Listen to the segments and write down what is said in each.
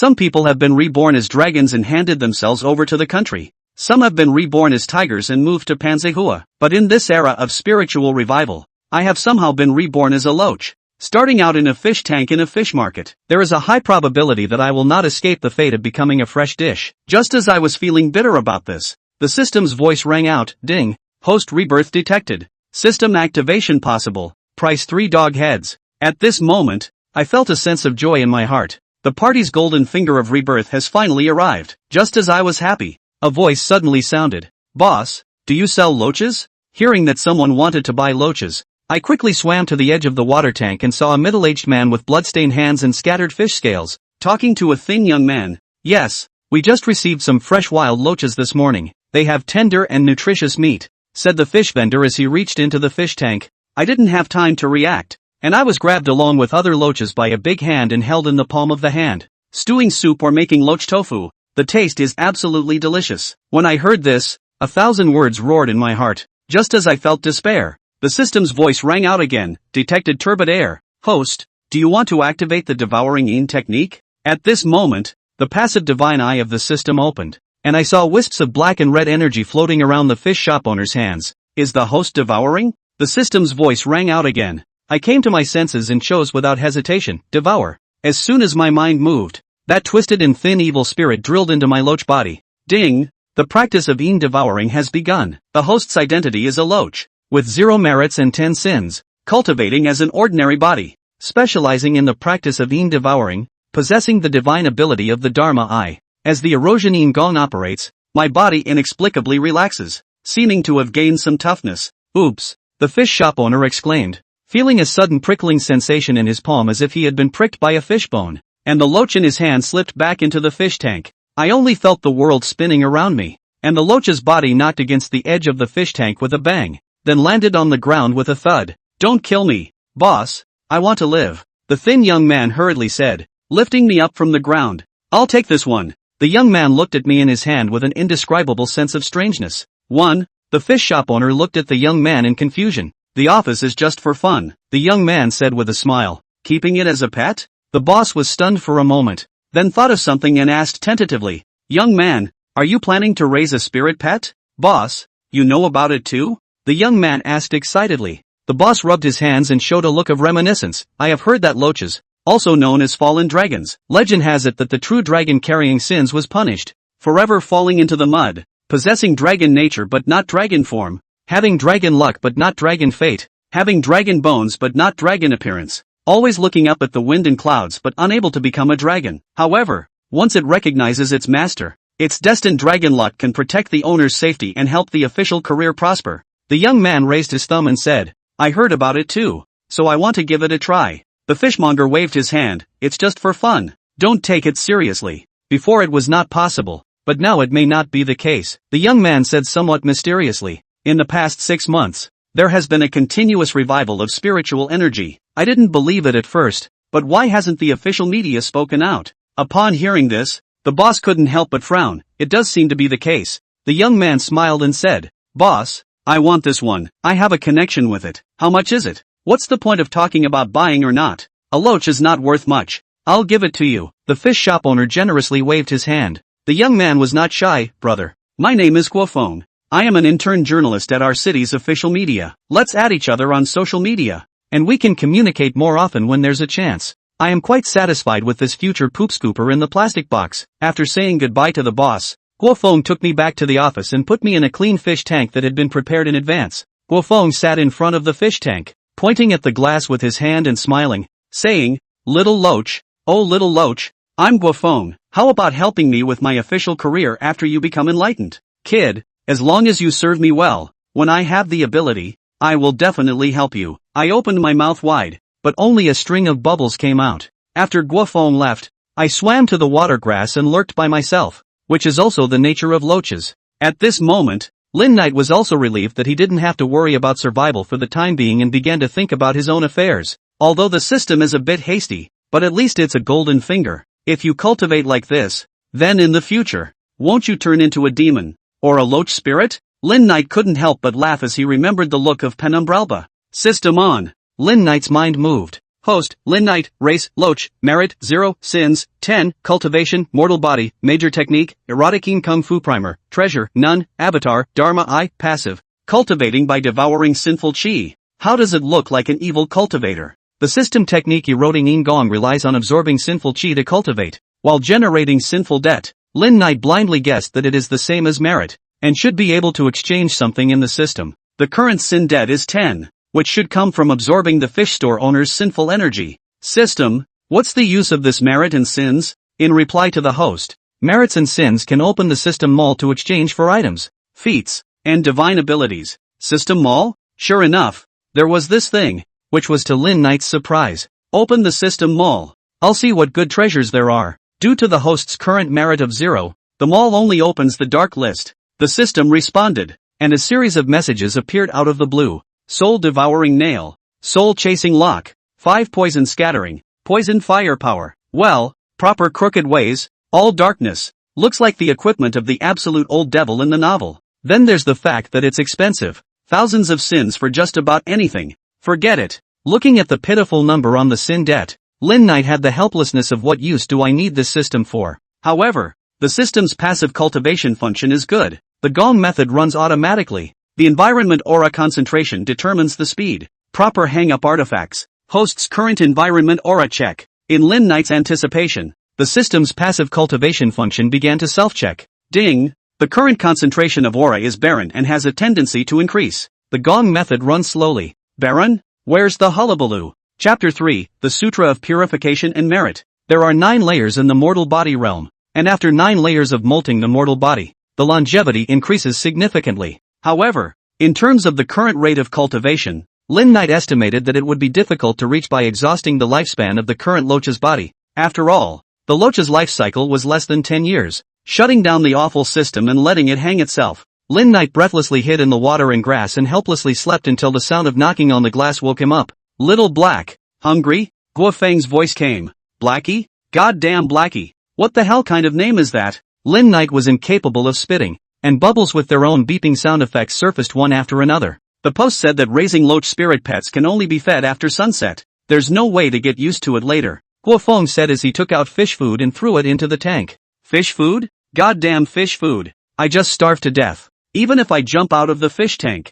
Some people have been reborn as dragons and handed themselves over to the country. Some have been reborn as tigers and moved to Manhwa. But in this era of spiritual revival, I have somehow been reborn as a loach. Starting out in a fish tank in a fish market, there is a high probability that I will not escape the fate of becoming a fresh dish. Just as I was feeling bitter about this, the system's voice rang out, ding, host rebirth detected. System activation possible, price 3 dog heads. At this moment, I felt a sense of joy in my heart. The party's golden finger of rebirth has finally arrived. Just as I was happy, a voice suddenly sounded. Boss, do you sell loaches? Hearing that someone wanted to buy loaches, I quickly swam to the edge of the water tank and saw a middle-aged man with bloodstained hands and scattered fish scales, talking to a thin young man. Yes, we just received some fresh wild loaches this morning. They have tender and nutritious meat, said the fish vendor as he reached into the fish tank. I didn't have time to react, and I was grabbed along with other loaches by a big hand and held in the palm of the hand. Stewing soup or making loach tofu, the taste is absolutely delicious. When I heard this, 1,000 words roared in my heart. Just as I felt despair, the system's voice rang out again, detected turbid air. Host, do you want to activate the devouring Yin technique? At this moment, the passive divine eye of the system opened, and I saw wisps of black and red energy floating around the fish shop owner's hands. Is the host devouring? The system's voice rang out again. I came to my senses and chose without hesitation, devour. As soon as my mind moved, that twisted and thin evil spirit drilled into my loach body. Ding! The practice of Yin devouring has begun. The host's identity is a loach, with 0 merits and 10 sins, cultivating as an ordinary body, specializing in the practice of Yin devouring, possessing the divine ability of the Dharma eye. As the erosion Yin gong operates, my body inexplicably relaxes, seeming to have gained some toughness. Oops! The fish shop owner exclaimed, feeling a sudden prickling sensation in his palm as if he had been pricked by a fish bone, and the loach in his hand slipped back into the fish tank. I only felt the world spinning around me, and the loach's body knocked against the edge of the fish tank with a bang, then landed on the ground with a thud. Don't kill me, boss, I want to live, the thin young man hurriedly said, lifting me up from the ground. I'll take this one. The young man looked at me in his hand with an indescribable sense of strangeness. 1. The fish shop owner looked at the young man in confusion. The office is just for fun, the young man said with a smile. Keeping it as a pet? The boss was stunned for a moment, then thought of something and asked tentatively, young man, are you planning to raise a spirit pet? Boss, you know about it too? The young man asked excitedly. The boss rubbed his hands and showed a look of reminiscence. I have heard that loaches, also known as fallen dragons, legend has it that the true dragon carrying sins was punished, forever falling into the mud, possessing dragon nature but not dragon form, having dragon luck but not dragon fate, having dragon bones but not dragon appearance, always looking up at the wind and clouds but unable to become a dragon. However, once it recognizes its master, its destined dragon luck can protect the owner's safety and help the official career prosper. The young man raised his thumb and said, I heard about it too, so I want to give it a try. The fishmonger waved his hand, it's just for fun, don't take it seriously. Before it was not possible, but now it may not be the case, the young man said somewhat mysteriously. In the past 6 months, there has been a continuous revival of spiritual energy. I didn't believe it at first, but why hasn't the official media spoken out? Upon hearing this, the boss couldn't help but frown. It does seem to be the case. The young man smiled and said, Boss, I want this one. I have a connection with it. How much is it? What's the point of talking about buying or not? A loach is not worth much. I'll give it to you. The fish shop owner generously waved his hand. The young man was not shy. Brother, my name is Confronting. I am an intern journalist at our city's official media. Let's add each other on social media, and we can communicate more often when there's a chance. I am quite satisfied with this future poop scooper in the plastic box. After saying goodbye to the boss, Guofeng took me back to the office and put me in a clean fish tank that had been prepared in advance. Guofeng sat in front of the fish tank, pointing at the glass with his hand and smiling, saying, Little Loach, oh little Loach, I'm Guofeng. How about helping me with my official career after you become enlightened? Kid, as long as you serve me well, when I have the ability, I will definitely help you. I opened my mouth wide, but only a string of bubbles came out. After Guofeng left, I swam to the water grass and lurked by myself, which is also the nature of loaches. At this moment, Lin Knight was also relieved that he didn't have to worry about survival for the time being and began to think about his own affairs. Although the system is a bit hasty, but at least it's a golden finger. If you cultivate like this, then in the future, won't you turn into a demon, or a loach spirit? Lin Knight couldn't help but laugh as he remembered the look of Penumbralba. System on. Lin Knight's mind moved. Host, Lin Knight, Race, Loach, Merit, 0, Sins, 10, Cultivation, Mortal Body, Major Technique, Erotic Kung Fu Primer, Treasure, None, Avatar, Dharma I, Passive. Cultivating by devouring sinful chi. How does it look like an evil cultivator? The system technique eroding in gong relies on absorbing sinful chi to cultivate, while generating sinful debt. Lin Knight blindly guessed that it is the same as merit, and should be able to exchange something in the system. The current sin debt is 10, which should come from absorbing the fish store owner's sinful energy. System, what's the use of this merit and sins? In reply to the host, merits and sins can open the system mall to exchange for items, feats, and divine abilities. System mall? Sure enough, there was this thing, which was to Lin Knight's surprise. Open the system mall. I'll see what good treasures there are. Due to the host's current merit of 0, the mall only opens the dark list. The system responded, and a series of messages appeared out of the blue. Soul-devouring nail. Soul-chasing lock. 5 poison scattering. Poison firepower. Well, proper crooked ways. All darkness. Looks like the equipment of the absolute old devil in the novel. Then there's the fact that it's expensive. Thousands of sins for just about anything. Forget it. Looking at the pitiful number on the sin debt, Lin Knight had the helplessness of what use do I need this system for? However, the system's passive cultivation function is good. The gong method runs automatically. The environment aura concentration determines the speed. Proper hang-up artifacts. Host's current environment aura check. In Lin Knight's anticipation, the system's passive cultivation function began to self-check. Ding! The current concentration of aura is barren and has a tendency to increase. The gong method runs slowly. Barren? Where's the hullabaloo? Chapter 3, The Sutra of Purification and Merit. There are 9 layers in the mortal body realm, and after 9 layers of molting the mortal body, the longevity increases significantly. However, in terms of the current rate of cultivation, Lin Knight estimated that it would be difficult to reach by exhausting the lifespan of the current loach's body. After all, the loach's life cycle was less than 10 years. Shutting down the awful system and letting it hang itself, Lin Knight breathlessly hid in the water and grass and helplessly slept until the sound of knocking on the glass woke him up. Little Black, hungry? Guo Feng's voice came. Blackie? Goddamn Blackie. What the hell kind of name is that? Lin Knight was incapable of spitting, and bubbles with their own beeping sound effects surfaced one after another. The post said that raising loach spirit pets can only be fed after sunset. There's no way to get used to it later, Guo Feng said as he took out fish food and threw it into the tank. Fish food? Goddamn fish food. I just starved to death. Even if I jump out of the fish tank.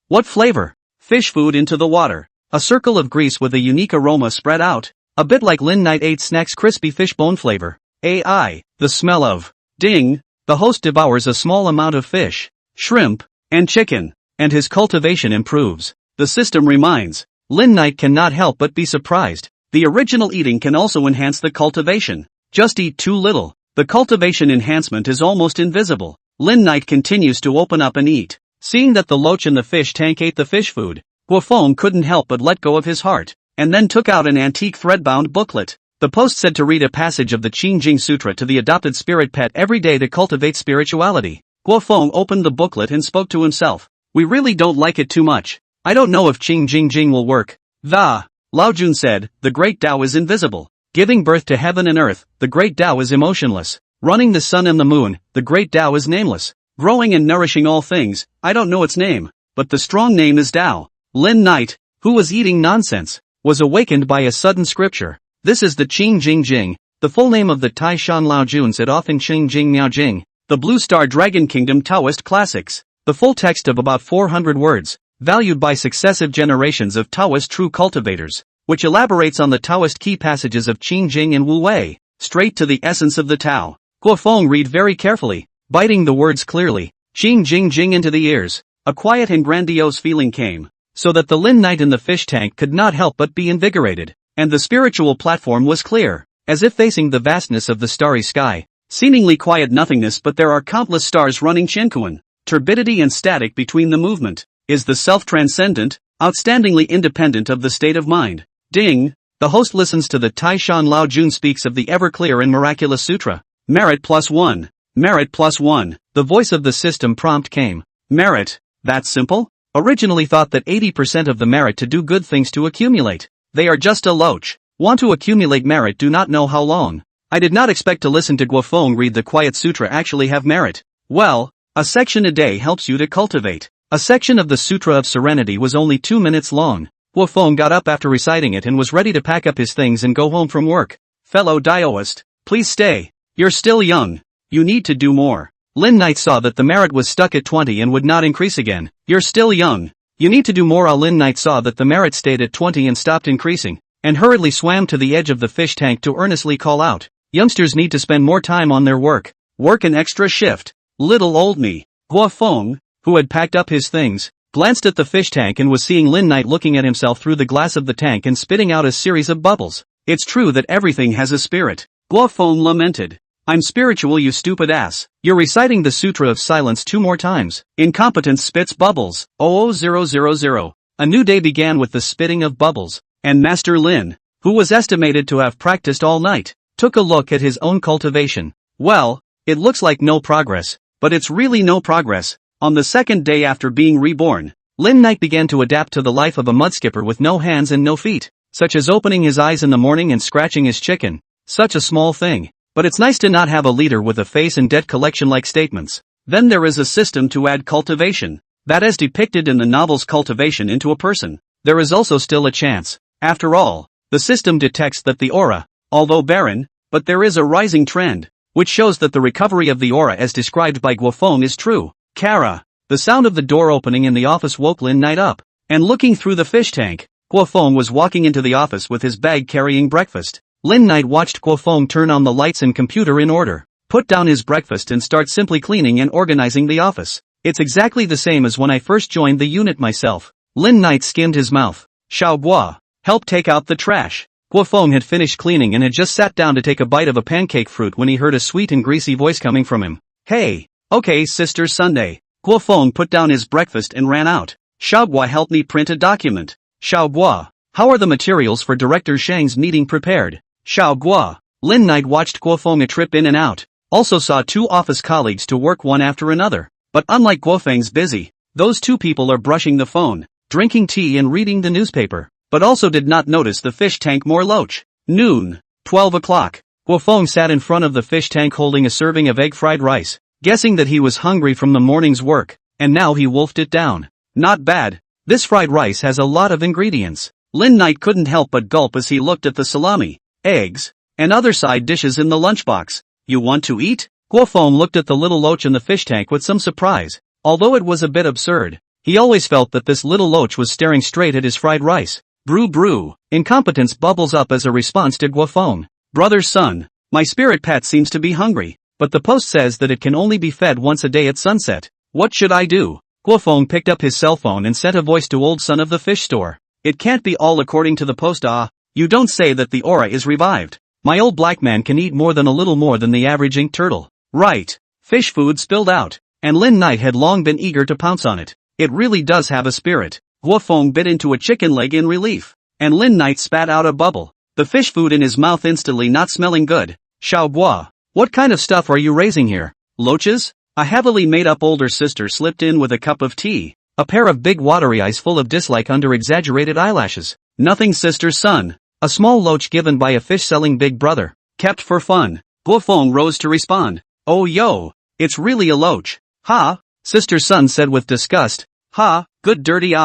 What flavor? Fish food into the water. A circle of grease with a unique aroma spread out. A bit like Lin Knight ate Snack's crispy fish bone flavor. AI, the smell of. Ding. The host devours a small amount of fish, shrimp, and chicken, and his cultivation improves. The system reminds. Lin Knight cannot help but be surprised. The original eating can also enhance the cultivation. Just eat too little. The cultivation enhancement is almost invisible. Lin Knight continues to open up and eat. Seeing that the loach in the fish tank ate the fish food, Guo Feng couldn't help but let go of his heart, and then took out an antique thread-bound booklet. The post said to read a passage of the Qing Jing Sutra to the adopted spirit pet every day to cultivate spirituality. Guo Feng opened the booklet and spoke to himself. We really don't like it too much. I don't know if Qing Jing Jing will work. Lao Jun said, the great Tao is invisible. Giving birth to heaven and earth, the great Tao is emotionless. Running the sun and the moon, the great Tao is nameless. Growing and nourishing all things, I don't know its name, but the strong name is Tao. Lin Knight, who was eating nonsense, was awakened by a sudden scripture. This is the Qing Jing Jing, the full name of the Tai Shan Lao Jun said often Qing Jing Miao Jing, the Blue Star Dragon Kingdom Taoist Classics. The full text of about 400 words, valued by successive generations of Taoist true cultivators, which elaborates on the Taoist key passages of Qing Jing and Wu Wei, straight to the essence of the Tao. Guo Feng read very carefully, biting the words clearly. Qing Jing Jing into the ears. A quiet and grandiose feeling came, so that the Lin Knight in the fish tank could not help but be invigorated, and the spiritual platform was clear, as if facing the vastness of the starry sky. Seemingly quiet nothingness, but there are countless stars running Chinkuan. Turbidity and static between the movement. Is the self transcendent, outstandingly independent of the state of mind. Ding. The host listens to the Tai Shan Lao Jun speaks of the ever-clear and miraculous sutra. Merit +1. Merit +1. The voice of the system prompt came. Merit. That simple? Originally thought that 80% of the merit to do good things to accumulate. They are just a loach. Want to accumulate merit, do not know how long. I did not expect to listen to Guo Feng read the Quiet Sutra actually have merit. Well, a section a day helps you to cultivate. A section of the Sutra of Serenity was only 2 minutes long. Guo Feng got up after reciting it and was ready to pack up his things and go home from work. Fellow Daoist, please stay. You're still young. You need to do more. Lin Knight saw that the merit was stuck at 20 and would not increase again. You're still young. You need to do more. Lin Knight saw that the merit stayed at 20 and stopped increasing, and hurriedly swam to the edge of the fish tank to earnestly call out. Youngsters need to spend more time on their work. Work an extra shift. Little old me. Guo Feng, who had packed up his things, glanced at the fish tank and was seeing Lin Knight looking at himself through the glass of the tank and spitting out a series of bubbles. It's true that everything has a spirit. Guo Feng lamented. I'm spiritual, you stupid ass. You're reciting the Sutra of Silence 2 more times. Incompetence spits bubbles. 00000. A new day began with the spitting of bubbles, and Master Lin, who was estimated to have practiced all night, took a look at his own cultivation. Well, it looks like no progress, but it's really no progress. On the second day after being reborn, Lin Knight began to adapt to the life of a mudskipper with no hands and no feet, such as opening his eyes in the morning and scratching his chicken. Such a small thing. But it's nice to not have a leader with a face and debt collection like statements. Then there is a system to add cultivation, that as depicted in the novel's Cultivation, into a person. There is also still a chance. After all, the system detects that the aura, although barren, but there is a rising trend, which shows that the recovery of the aura as described by Guo Feng is true. Kara. The sound of the door opening in the office woke Lin Knight up, and looking through the fish tank, Guo Feng was walking into the office with his bag carrying breakfast. Lin Knight watched Guo Feng turn on the lights and computer in order, put down his breakfast and start simply cleaning and organizing the office. It's exactly the same as when I first joined the unit myself. Lin Knight skimmed his mouth. Xiaoguo, help take out the trash. Guo Feng had finished cleaning and had just sat down to take a bite of a pancake fruit when he heard a sweet and greasy voice coming from him. Hey, okay Sister Sunday. Guo Feng put down his breakfast and ran out. Xiaoguo, help me print a document. Xiaoguo, how are the materials for Director Shang's meeting prepared? Xiaoguo. Lin Knight watched Guo Feng a trip in and out, also saw 2 office colleagues to work one after another. But unlike Guo Feng's busy, those 2 people are brushing the phone, drinking tea and reading the newspaper, but also did not notice the fish tank more loach. Noon. 12 o'clock. Guo Feng sat in front of the fish tank holding a serving of egg fried rice, guessing that he was hungry from the morning's work, and now he wolfed it down. Not bad. This fried rice has a lot of ingredients. Lin Knight couldn't help but gulp as he looked at the salami, eggs, and other side dishes in the lunchbox. You want to eat? Guo Feng looked at the little loach in the fish tank with some surprise, although it was a bit absurd. He always felt that this little loach was staring straight at his fried rice. Brew brew. Incompetence bubbles up as a response to Guo Feng. Brother's son, my spirit pet seems to be hungry, but the post says that it can only be fed once a day at sunset. What should I do? Guo Feng picked up his cell phone and sent a voice to old son of the fish store. It can't be all according to the post. You don't say that the aura is revived. My old black man can eat more than a little more than the average ink turtle. Right. Fish food spilled out, and Lin Knight had long been eager to pounce on it. It really does have a spirit. Guo Feng bit into a chicken leg in relief, and Lin Knight spat out a bubble, the fish food in his mouth instantly not smelling good. Xiaoguo, what kind of stuff are you raising here? Loaches? A heavily made-up older sister slipped in with a cup of tea, a pair of big watery eyes full of dislike under exaggerated eyelashes. Nothing, sister's son. A small loach given by a fish-selling big brother, kept for fun. Guo Feng rose to respond. Oh yo, it's really a loach. Ha, sister's son said with disgust. Ha, good dirty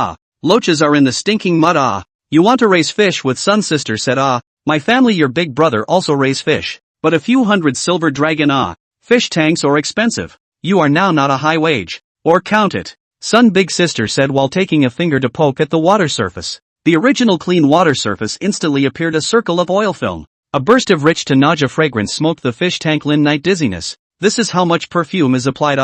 Loaches are in the stinking mud You want to raise fish with son, sister said my family your big brother also raise fish, but a few hundred silver dragon fish tanks are expensive. You are now not a high wage, or count it. Son, big sister said while taking a finger to poke at the water surface. The original clean water surface instantly appeared a circle of oil film. A burst of rich to nausea fragrance smoked the fish tank. Lin Knight dizziness. This is how much perfume is applied.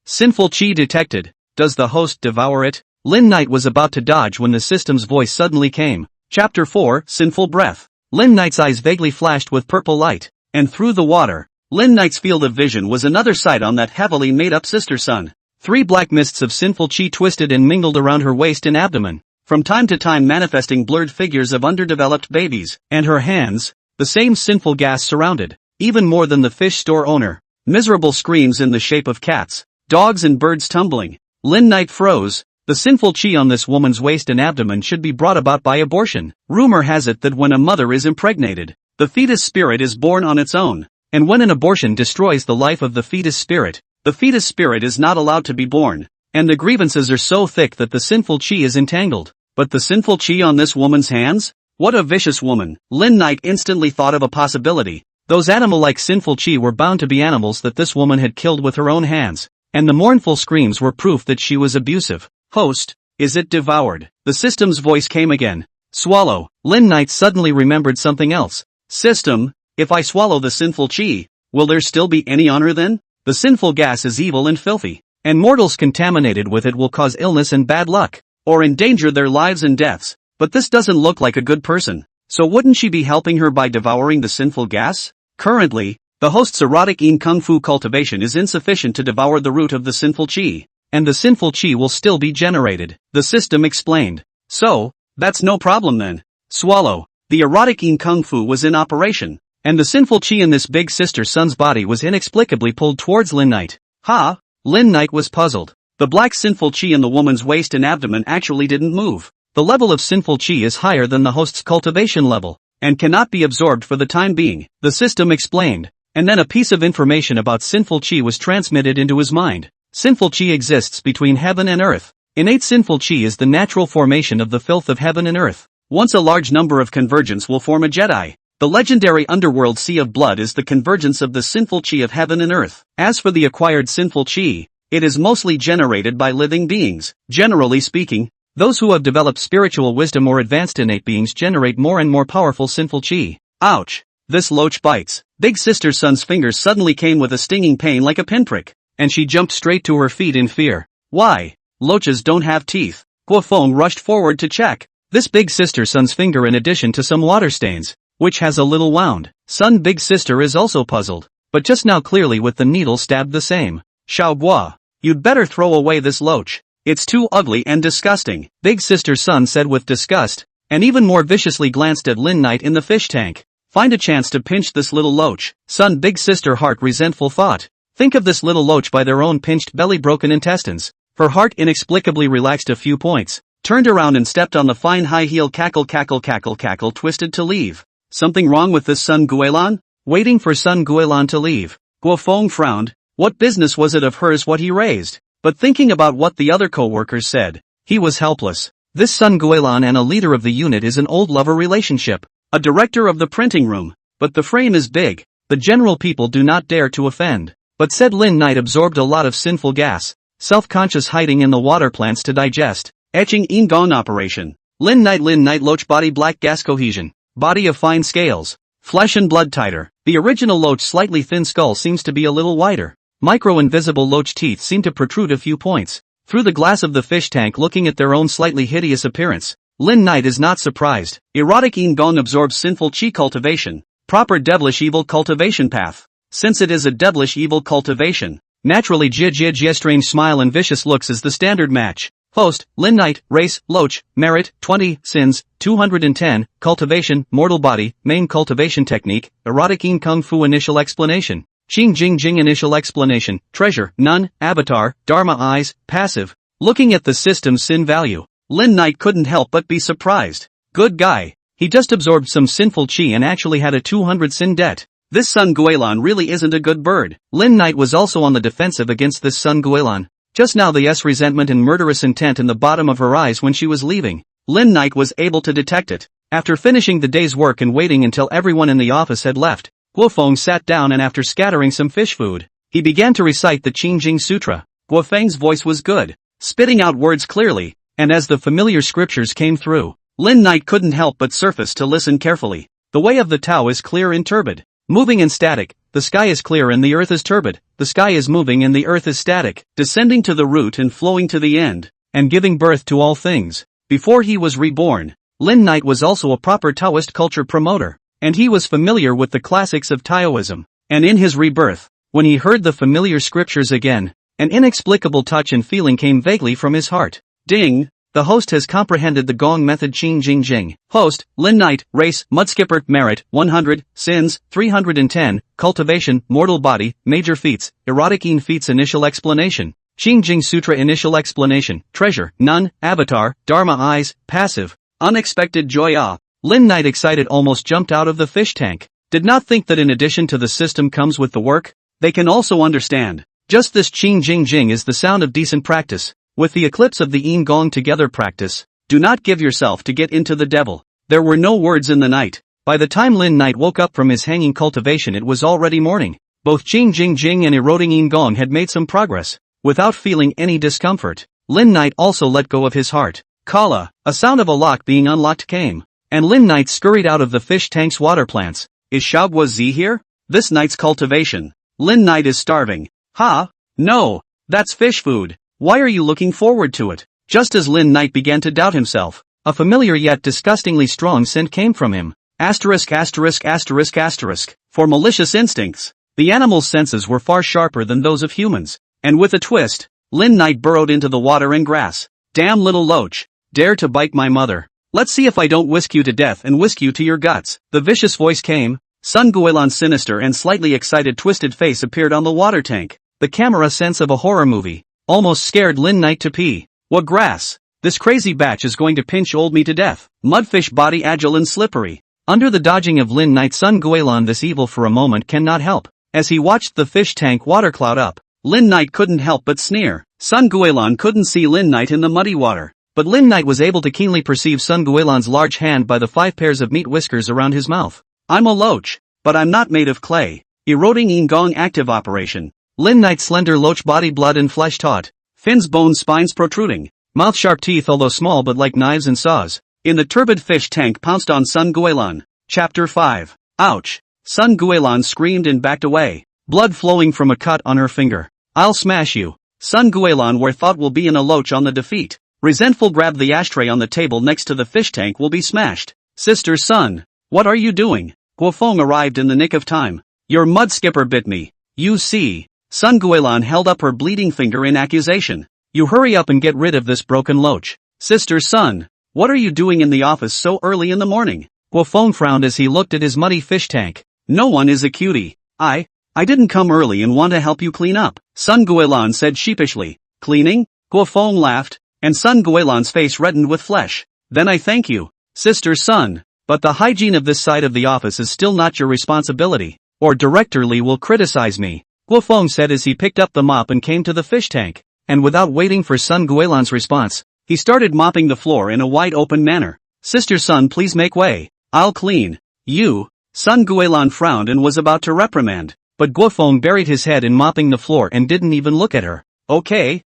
Sinful chi detected. Does the host devour it? Lin Knight was about to dodge when the system's voice suddenly came. Chapter 4, Sinful Breath. Lin Knight's eyes vaguely flashed with purple light, and through the water, Lin Knight's field of vision was another sight on that heavily made-up sister sun. 3 black mists of sinful chi twisted and mingled around her waist and abdomen, from time to time manifesting blurred figures of underdeveloped babies, and her hands, the same sinful gas surrounded, even more than the fish store owner. Miserable screams in the shape of cats, dogs and birds tumbling. Lin Knight froze. The sinful chi on this woman's waist and abdomen should be brought about by abortion. Rumor has it that when a mother is impregnated, the fetus spirit is born on its own, and when an abortion destroys the life of the fetus spirit is not allowed to be born, and the grievances are so thick that the sinful chi is entangled. But the sinful chi on this woman's hands? What a vicious woman. Lin Knight instantly thought of a possibility. Those animal-like sinful chi were bound to be animals that this woman had killed with her own hands. And the mournful screams were proof that she was abusive. Host, is it devoured? The system's voice came again. Swallow. Lin Knight suddenly remembered something else. System, if I swallow the sinful chi, will there still be any honor then? The sinful gas is evil and filthy, and mortals contaminated with it will cause illness and bad luck, or endanger their lives and deaths. But this doesn't look like a good person. So wouldn't she be helping her by devouring the sinful gas? Currently, the host's erotic in kung fu cultivation is insufficient to devour the root of the sinful chi, and the sinful chi will still be generated, the system explained. So, that's no problem then. Swallow. The erotic in kung fu was in operation, and the sinful chi in this big sister son's body was inexplicably pulled towards Lin Knight. Ha! Lin Knight was puzzled. The black sinful chi in the woman's waist and abdomen actually didn't move. The level of sinful chi is higher than the host's cultivation level, and cannot be absorbed for the time being, the system explained. And then a piece of information about sinful chi was transmitted into his mind. Sinful chi exists between heaven and earth. Innate sinful chi is the natural formation of the filth of heaven and earth. Once a large number of convergence will form a Jedi. The legendary underworld sea of blood is the convergence of the sinful chi of heaven and earth. As for the acquired sinful chi, it is mostly generated by living beings. Generally speaking, those who have developed spiritual wisdom or advanced innate beings generate more and more powerful sinful chi. Ouch! This loach bites. Big Sister Sun's fingers suddenly came with a stinging pain like a pinprick, and she jumped straight to her feet in fear. Why? Loaches don't have teeth. Guofeng rushed forward to check. This Big Sister Sun's finger in addition to some water stains, which has a little wound. Sun Big Sister is also puzzled, but just now clearly with the needle stabbed the same. Xiaoguo, you'd better throw away this loach. It's too ugly and disgusting, Big Sister Sun said with disgust, and even more viciously glanced at Lin Knight in the fish tank. Find a chance to pinch this little loach. Sun Big Sister Heart resentful thought. Think of this little loach by their own pinched belly broken intestines. Her heart inexplicably relaxed a few points, turned around and stepped on the fine high heel cackle twisted to leave. Something wrong with this Sun Guilan? Waiting for Sun Guilan to leave. Guofeng frowned. What business was it of hers what he raised? But thinking about what the other co-workers said, he was helpless. This Sun Guilan and a leader of the unit is an old lover relationship. A director of the printing room. But the frame is big. The general people do not dare to offend. But said Lin Knight absorbed a lot of sinful gas. Self-conscious hiding in the water plants to digest. Etching in gong operation. Lin Knight loach body black gas cohesion. Body of fine scales. Flesh and blood tighter. The original loach slightly thin skull seems to be a little wider. Micro-invisible loach teeth seem to protrude a few points. Through the glass of the fish tank looking at their own slightly hideous appearance, Lin Knight is not surprised. Erotic in gong absorbs sinful chi cultivation. Proper devilish evil cultivation path. Since it is a devilish evil cultivation, naturally Jia strange smile and vicious looks is the standard match. Host, Lin Knight, race, loach, merit, 20, sins, 210, cultivation, mortal body, main cultivation technique, erotic in kung fu initial explanation. Xing Jing Jing initial explanation, treasure, none, avatar, dharma eyes, passive. Looking at the system's sin value, Lin Knight couldn't help but be surprised. Good guy. He just absorbed some sinful chi and actually had a 200 sin debt. This Sun Guilan really isn't a good bird. Lin Knight was also on the defensive against this Sun Guilan. Just now the resentment and murderous intent in the bottom of her eyes when she was leaving. Lin Knight was able to detect it. After finishing the day's work and waiting until everyone in the office had left, Guofeng sat down and after scattering some fish food, he began to recite the Qingjing Sutra. Guofeng's voice was good, spitting out words clearly, and as the familiar scriptures came through, Lin Knight couldn't help but surface to listen carefully. The way of the Tao is clear and turbid, moving and static. The sky is clear and the earth is turbid. The sky is moving and the earth is static, descending to the root and flowing to the end, and giving birth to all things. Before he was reborn, Lin Knight was also a proper Taoist culture promoter, and he was familiar with the classics of Taoism. And in his rebirth, when he heard the familiar scriptures again, an inexplicable touch and feeling came vaguely from his heart. Ding! The host has comprehended the Gong method. Qing Jing Jing. Host, Lin Knight, race, Mudskipper, merit, 100, sins, 310, cultivation, mortal body, major feats, erotic in feats initial explanation. Qing Jing Sutra initial explanation, treasure, none, avatar, dharma eyes, passive, unexpected joy. Lin Knight excited almost jumped out of the fish tank. Did not think that in addition to the system comes with the work, they can also understand. Just this Qing Jing Jing is the sound of decent practice. With the eclipse of the Yin Gong together practice, Do not give yourself to get into the devil. There were no words in the night. By the time Lin Knight woke up from his hanging cultivation, it was already morning. Both Jing Jing Jing and eroding Yin Gong had made some progress. Without feeling any discomfort, Lin Knight also let go of his heart. Kala, a sound of a lock being unlocked came, and Lin Knight scurried out of the fish tank's water plants. Is Xiaoguo Zi here? This night's cultivation. Lin Knight is starving. Ha? No. That's fish food. Why are you looking forward to it? Just as Lin Knight began to doubt himself, a familiar yet disgustingly strong scent came from him. Asterisk asterisk asterisk asterisk. For malicious instincts, the animal's senses were far sharper than those of humans, and with a twist, Lin Knight burrowed into the water and grass. Damn little loach. Dare to bite my mother. Let's see if I don't whisk you to death and whisk you to your guts. The vicious voice came. Sun Guilan's sinister and slightly excited twisted face appeared on the water tank. The camera sense of a horror movie almost scared Lin Knight to pee. What grass? This crazy batch is going to pinch old me to death. Mudfish body agile and slippery. Under the dodging of Lin Knight, Sun Guilan this evil for a moment cannot help. As he watched the fish tank water cloud up, Lin Knight couldn't help but sneer. Sun Guilan couldn't see Lin Knight in the muddy water, but Lin Knight was able to keenly perceive Sun Guilan's large hand by the 5 pairs of meat whiskers around his mouth. I'm a loach, but I'm not made of clay. Eroding Yin Gong active operation. Lin Knight's slender loach body, blood and flesh taut. Fins, bones, spines protruding. Mouth, sharp teeth although small but like knives and saws. In the turbid fish tank pounced on Sun Guilan. Chapter 5. Ouch. Sun Guilan screamed and backed away. Blood flowing from a cut on her finger. I'll smash you. Sun Guilan, where thought will be in a loach on the defeat. Resentful, grabbed the ashtray on the table next to the fish tank. Will be smashed. Sister Sun. What are you doing? Guofeng arrived in the nick of time. Your mud skipper bit me. You see. Sun Guilan held up her bleeding finger in accusation. You hurry up and get rid of this broken loach. Sister Sun. What are you doing in the office so early in the morning? Guofeng frowned as he looked at his muddy fish tank. No one is a cutie. I didn't come early and want to help you clean up, Sun Guilan said sheepishly. Cleaning? Guofeng laughed, and Sun Guilan's face reddened with flesh. Then I thank you, Sister Sun. But the hygiene of this side of the office is still not your responsibility, or Director Li will criticize me, Guofeng said as he picked up the mop and came to the fish tank, and without waiting for Sun Guilan's response, he started mopping the floor in a wide-open manner. Sister Sun, please make way. I'll clean. You. Sun Guilan frowned and was about to reprimand, but Guofeng buried his head in mopping the floor and didn't even look at her. Okay,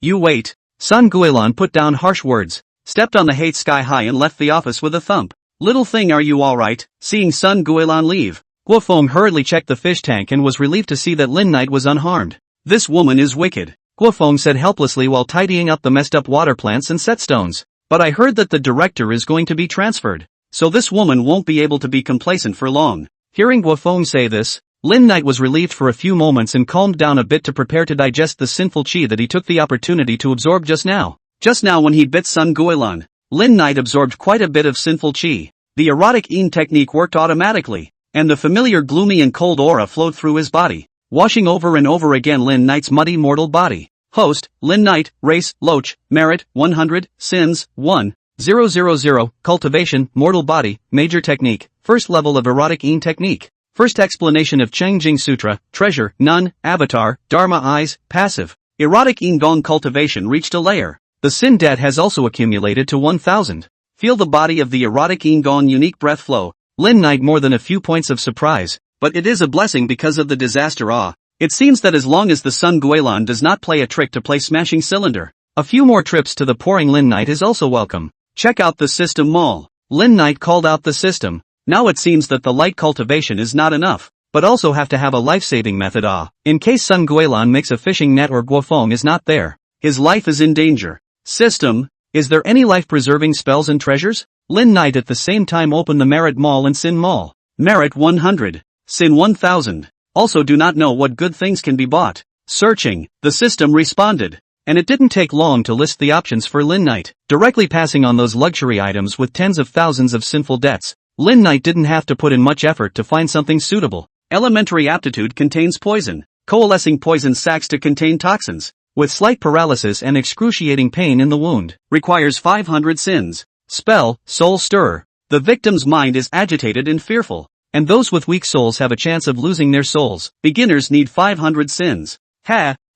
you wait. Sun Guilan put down harsh words, stepped on the hate sky high and left the office with a thump. Little thing, are you alright? Seeing Sun Guilan leave, Guofeng hurriedly checked the fish tank and was relieved to see that Lin Knight was unharmed. This woman is wicked, Guofeng said helplessly while tidying up the messed up water plants and set stones. But I heard that the director is going to be transferred, so this woman won't be able to be complacent for long. Hearing Guofeng say this, Lin Knight was relieved for a few moments and calmed down a bit to prepare to digest the sinful qi that he took the opportunity to absorb just now. Just now when he bit Sun Guilan, Lin Knight absorbed quite a bit of sinful qi. The erotic Yin technique worked automatically, and the familiar gloomy and cold aura flowed through his body, washing over and over again Lin Knight's muddy mortal body. Host, Lin Knight, race, loach, merit, 100, sins, 1, 000, cultivation, mortal body, major technique, first level of erotic Yin technique, first explanation of Cheng Jing Sutra, treasure, none, avatar, dharma eyes, passive, erotic Yin Gong cultivation reached a layer. The sin debt has also accumulated to 1000. Feel the body of the erotic Yin Gong unique breath flow. Lin Knight more than a few points of surprise, but it is a blessing because of the disaster awe. It seems that as long as the Sun Guilan does not play a trick to play smashing cylinder, a few more trips to the pouring Lin Knight is also welcome. Check out the system mall. Lin Knight called out the system. Now it seems that the light cultivation is not enough, but also have to have a life-saving method in case Sun Guilan makes a fishing net or Guofeng is not there. His life is in danger. System, is there any life-preserving spells and treasures? Lin Knight at the same time opened the Merit Mall and Sin Mall. Merit 100. Sin 1000. Also do not know what good things can be bought. Searching, the system responded. And it didn't take long to list the options for Lin Knight, directly passing on those luxury items with tens of thousands of sinful debts. Lin Knight didn't have to put in much effort to find something suitable. Elementary aptitude contains poison. Coalescing poison sacs to contain toxins, with slight paralysis and excruciating pain in the wound. Requires 500 sins. Spell, soul stirrer. The victim's mind is agitated and fearful, and those with weak souls have a chance of losing their souls. Beginners need 500 sins.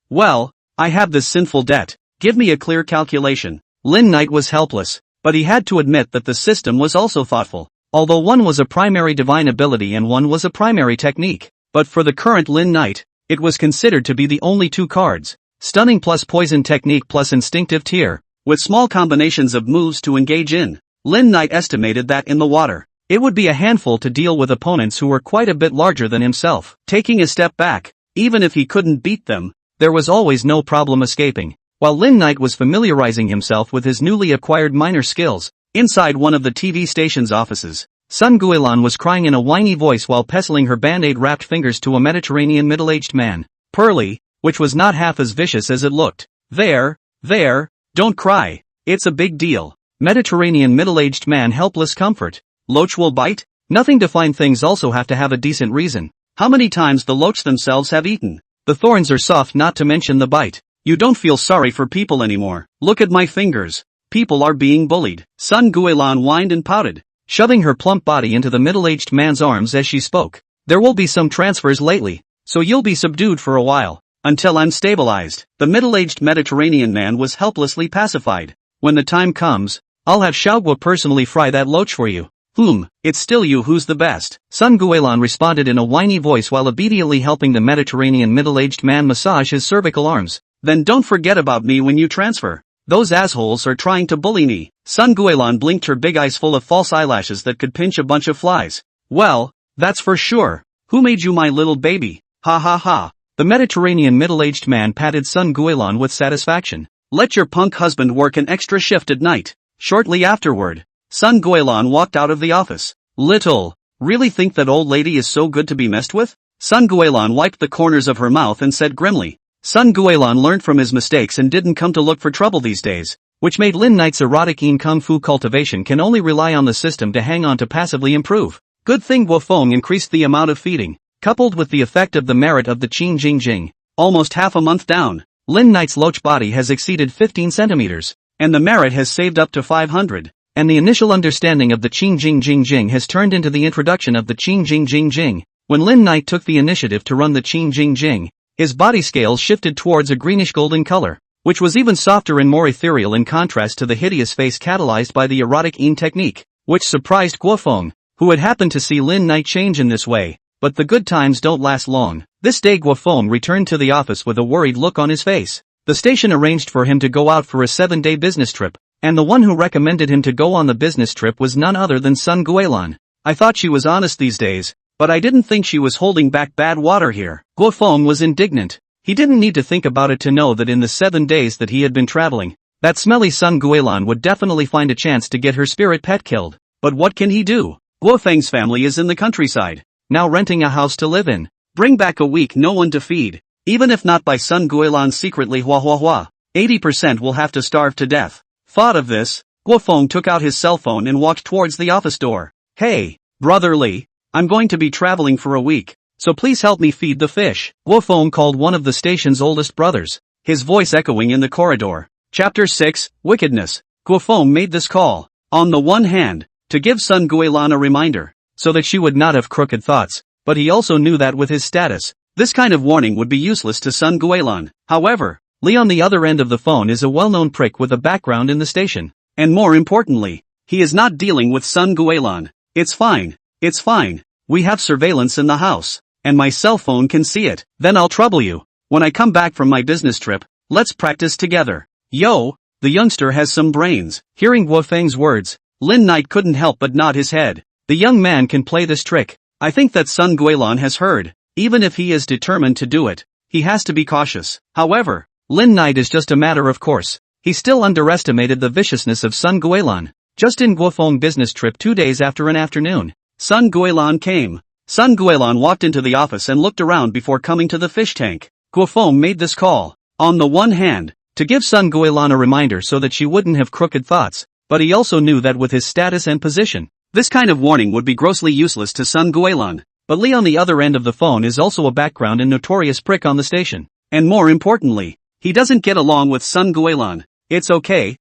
Well, I have this sinful debt. Give me a clear calculation. Lin Knight was helpless, but he had to admit that the system was also thoughtful. Although one was a primary divine ability and one was a primary technique. But for the current Lin Knight, it was considered to be the only two cards. Stunning plus poison technique plus instinctive tier. With small combinations of moves to engage in, Lin Knight estimated that in the water, it would be a handful to deal with opponents who were quite a bit larger than himself. Taking a step back, even if he couldn't beat them, there was always no problem escaping. While Lin Knight was familiarizing himself with his newly acquired minor skills, inside one of the TV station's offices, Sun Guilan was crying in a whiny voice while pestling her band-aid-wrapped fingers to a Mediterranean middle-aged man. Pearly, which was not half as vicious as it looked. There, don't cry. It's a big deal. Mediterranean middle-aged man helpless comfort. Loach will bite? Nothing to find things also have to have a decent reason. How many times the loach themselves have eaten? The thorns are soft not to mention the bite. You don't feel sorry for people anymore. Look at my fingers. People are being bullied. Sun Guilan whined and pouted, shoving her plump body into the middle-aged man's arms as she spoke. There will be some transfers lately, so you'll be subdued for a while. Until I'm stabilized. The middle-aged Mediterranean man was helplessly pacified. When the time comes, I'll have Xiaogua personally fry that loach for you. It's still you who's the best. Sun Guilan responded in a whiny voice while obediently helping the Mediterranean middle-aged man massage his cervical arms. Then don't forget about me when you transfer. Those assholes are trying to bully me. Sun Guilan blinked her big eyes full of false eyelashes that could pinch a bunch of flies. Well, that's for sure. Who made you my little baby? Ha ha ha. The Mediterranean middle-aged man patted Sun Guilan with satisfaction. Let your punk husband work an extra shift at night. Shortly afterward, Sun Guilan walked out of the office. Really think that old lady is so good to be messed with? Sun Guilan wiped the corners of her mouth and said grimly. Sun Guilan learned from his mistakes and didn't come to look for trouble these days, which made Lin Knight's erotic kung fu cultivation can only rely on the system to hang on to passively improve. Good thing Guofeng increased the amount of feeding, coupled with the effect of the merit of the Qing Jing Jing. Almost half a month down, Lin Knight's loach body has exceeded 15 centimeters, and the merit has saved up to 500. And the initial understanding of the Qing Jing Jing Jing has turned into the introduction of the Qing Jing Jing Jing. When Lin Knight took the initiative to run the Qing Jing Jing, his body scales shifted towards a greenish-golden color, which was even softer and more ethereal in contrast to the hideous face catalyzed by the erotic Yin technique, which surprised Guofeng, who had happened to see Lin Knight change in this way. But the good times don't last long. This day Guofeng returned to the office with a worried look on his face. The station arranged for him to go out for a 7-day business trip, and the one who recommended him to go on the business trip was none other than Sun Guilan. I thought she was honest these days, but I didn't think she was holding back bad water here. Guofeng was indignant. He didn't need to think about it to know that in the 7 days that he had been traveling, that smelly Sun Guilan would definitely find a chance to get her spirit pet killed. But what can he do? Guofeng's family is in the countryside, now renting a house to live in. Bring back a week no one to feed. Even if not by Sun Guilan secretly 80% will have to starve to death. Thought of this, Guofeng took out his cell phone and walked towards the office door. Hey, brotherly, I'm going to be traveling for a week, so please help me feed the fish. Guofeng called one of the station's oldest brothers, his voice echoing in the corridor. Chapter 6, Wickedness. Guofeng made this call, on the one hand, to give Sun Guilan a reminder, so that she would not have crooked thoughts, but he also knew that with his status, this kind of warning would be useless to Sun Guilan. However, Lee on the other end of the phone is a well-known prick with a background in the station. And more importantly, he is not dealing with Sun Guilan. It's fine. We have surveillance in the house, and my cell phone can see it. Then I'll trouble you. When I come back from my business trip, let's practice together. Yo, the youngster has some brains. Hearing Guofeng's words, Lin Knight couldn't help but nod his head. The young man can play this trick. I think that Sun Guilan has heard. Even if he is determined to do it, he has to be cautious. However, Lin Knight is just a matter of course. He still underestimated the viciousness of Sun Guilan. Just in Guofeng business trip 2 days after an afternoon, Sun Guilan came. Sun Guilan walked into the office and looked around before coming to the fish tank. Guofeng made this call, on the one hand, to give Sun Guilan a reminder so that she wouldn't have crooked thoughts, but he also knew that with his status and position, this kind of warning would be grossly useless to Sun Guilan. But Lee on the other end of the phone is also a background and notorious prick on the station. And more importantly, he doesn't get along with Sun Guilan. It's okay.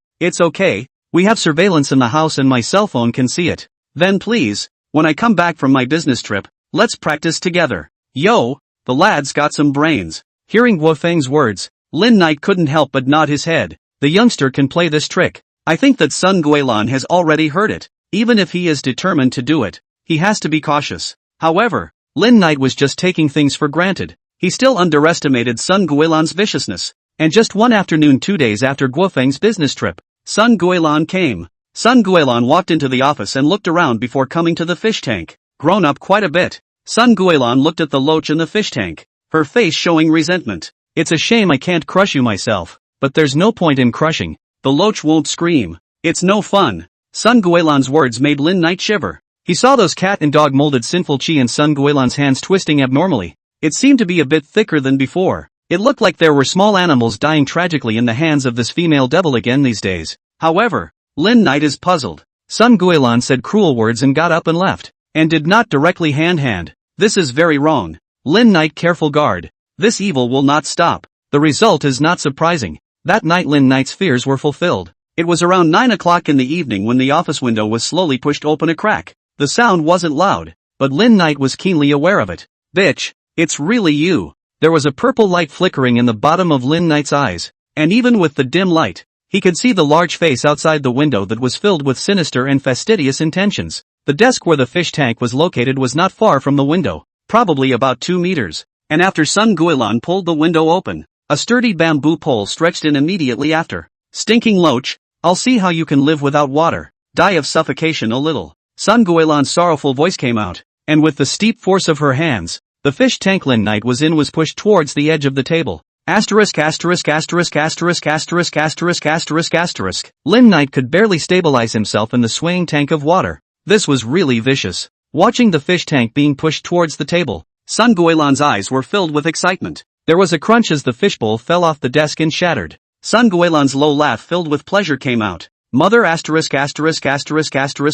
We have surveillance in the house and my cell phone can see it. Then please, when I come back from my business trip, let's practice together. Yo, the lad's got some brains. Hearing Guofeng's words, Lin Knight couldn't help but nod his head. The youngster can play this trick. I think that Sun Guilan has already heard it. Even if he is determined to do it, he has to be cautious. However, Lin Knight was just taking things for granted. He still underestimated Sun Guilan's viciousness. And just one afternoon 2 days after Guofeng's business trip, Sun Guilan came. Sun Guilan walked into the office and looked around before coming to the fish tank. Grown up quite a bit. Sun Guilan looked at the loach in the fish tank, her face showing resentment. It's a shame I can't crush you myself, but there's no point in crushing. The loach won't scream. It's no fun. Sun Guilan's words made Lin Knight shiver. He saw those cat and dog molded sinful chi in Sun Guilan's hands twisting abnormally. It seemed to be a bit thicker than before. It looked like there were small animals dying tragically in the hands of this female devil again these days. However, Lin Knight is puzzled. Sun Guilan said cruel words and got up and left, and did not directly hand. This is very wrong. Lin Knight, careful guard. This evil will not stop. The result is not surprising. That night Lin Knight's fears were fulfilled. It was around 9 o'clock in the evening when the office window was slowly pushed open a crack. The sound wasn't loud, but Lin Knight was keenly aware of it. Bitch, it's really you. There was a purple light flickering in the bottom of Lin Knight's eyes, and even with the dim light, he could see the large face outside the window that was filled with sinister and fastidious intentions. The desk where the fish tank was located was not far from the window, probably about 2 meters, and after Sun Guilan pulled the window open, a sturdy bamboo pole stretched in immediately after. Stinking loach, I'll see how you can live without water. Die of suffocation a little. Sun Guilan's sorrowful voice came out, and with the steep force of her hands, the fish tank Lin Knight was in was pushed towards the edge of the table. Asterisk. Lin Knight could barely stabilize himself in the swaying tank of water. This was really vicious. Watching the fish tank being pushed towards the table, Sun Guilan's eyes were filled with excitement. There was a crunch as the fishbowl fell off the desk and shattered. Sun Guilan's low laugh filled with pleasure came out. Mother asterisk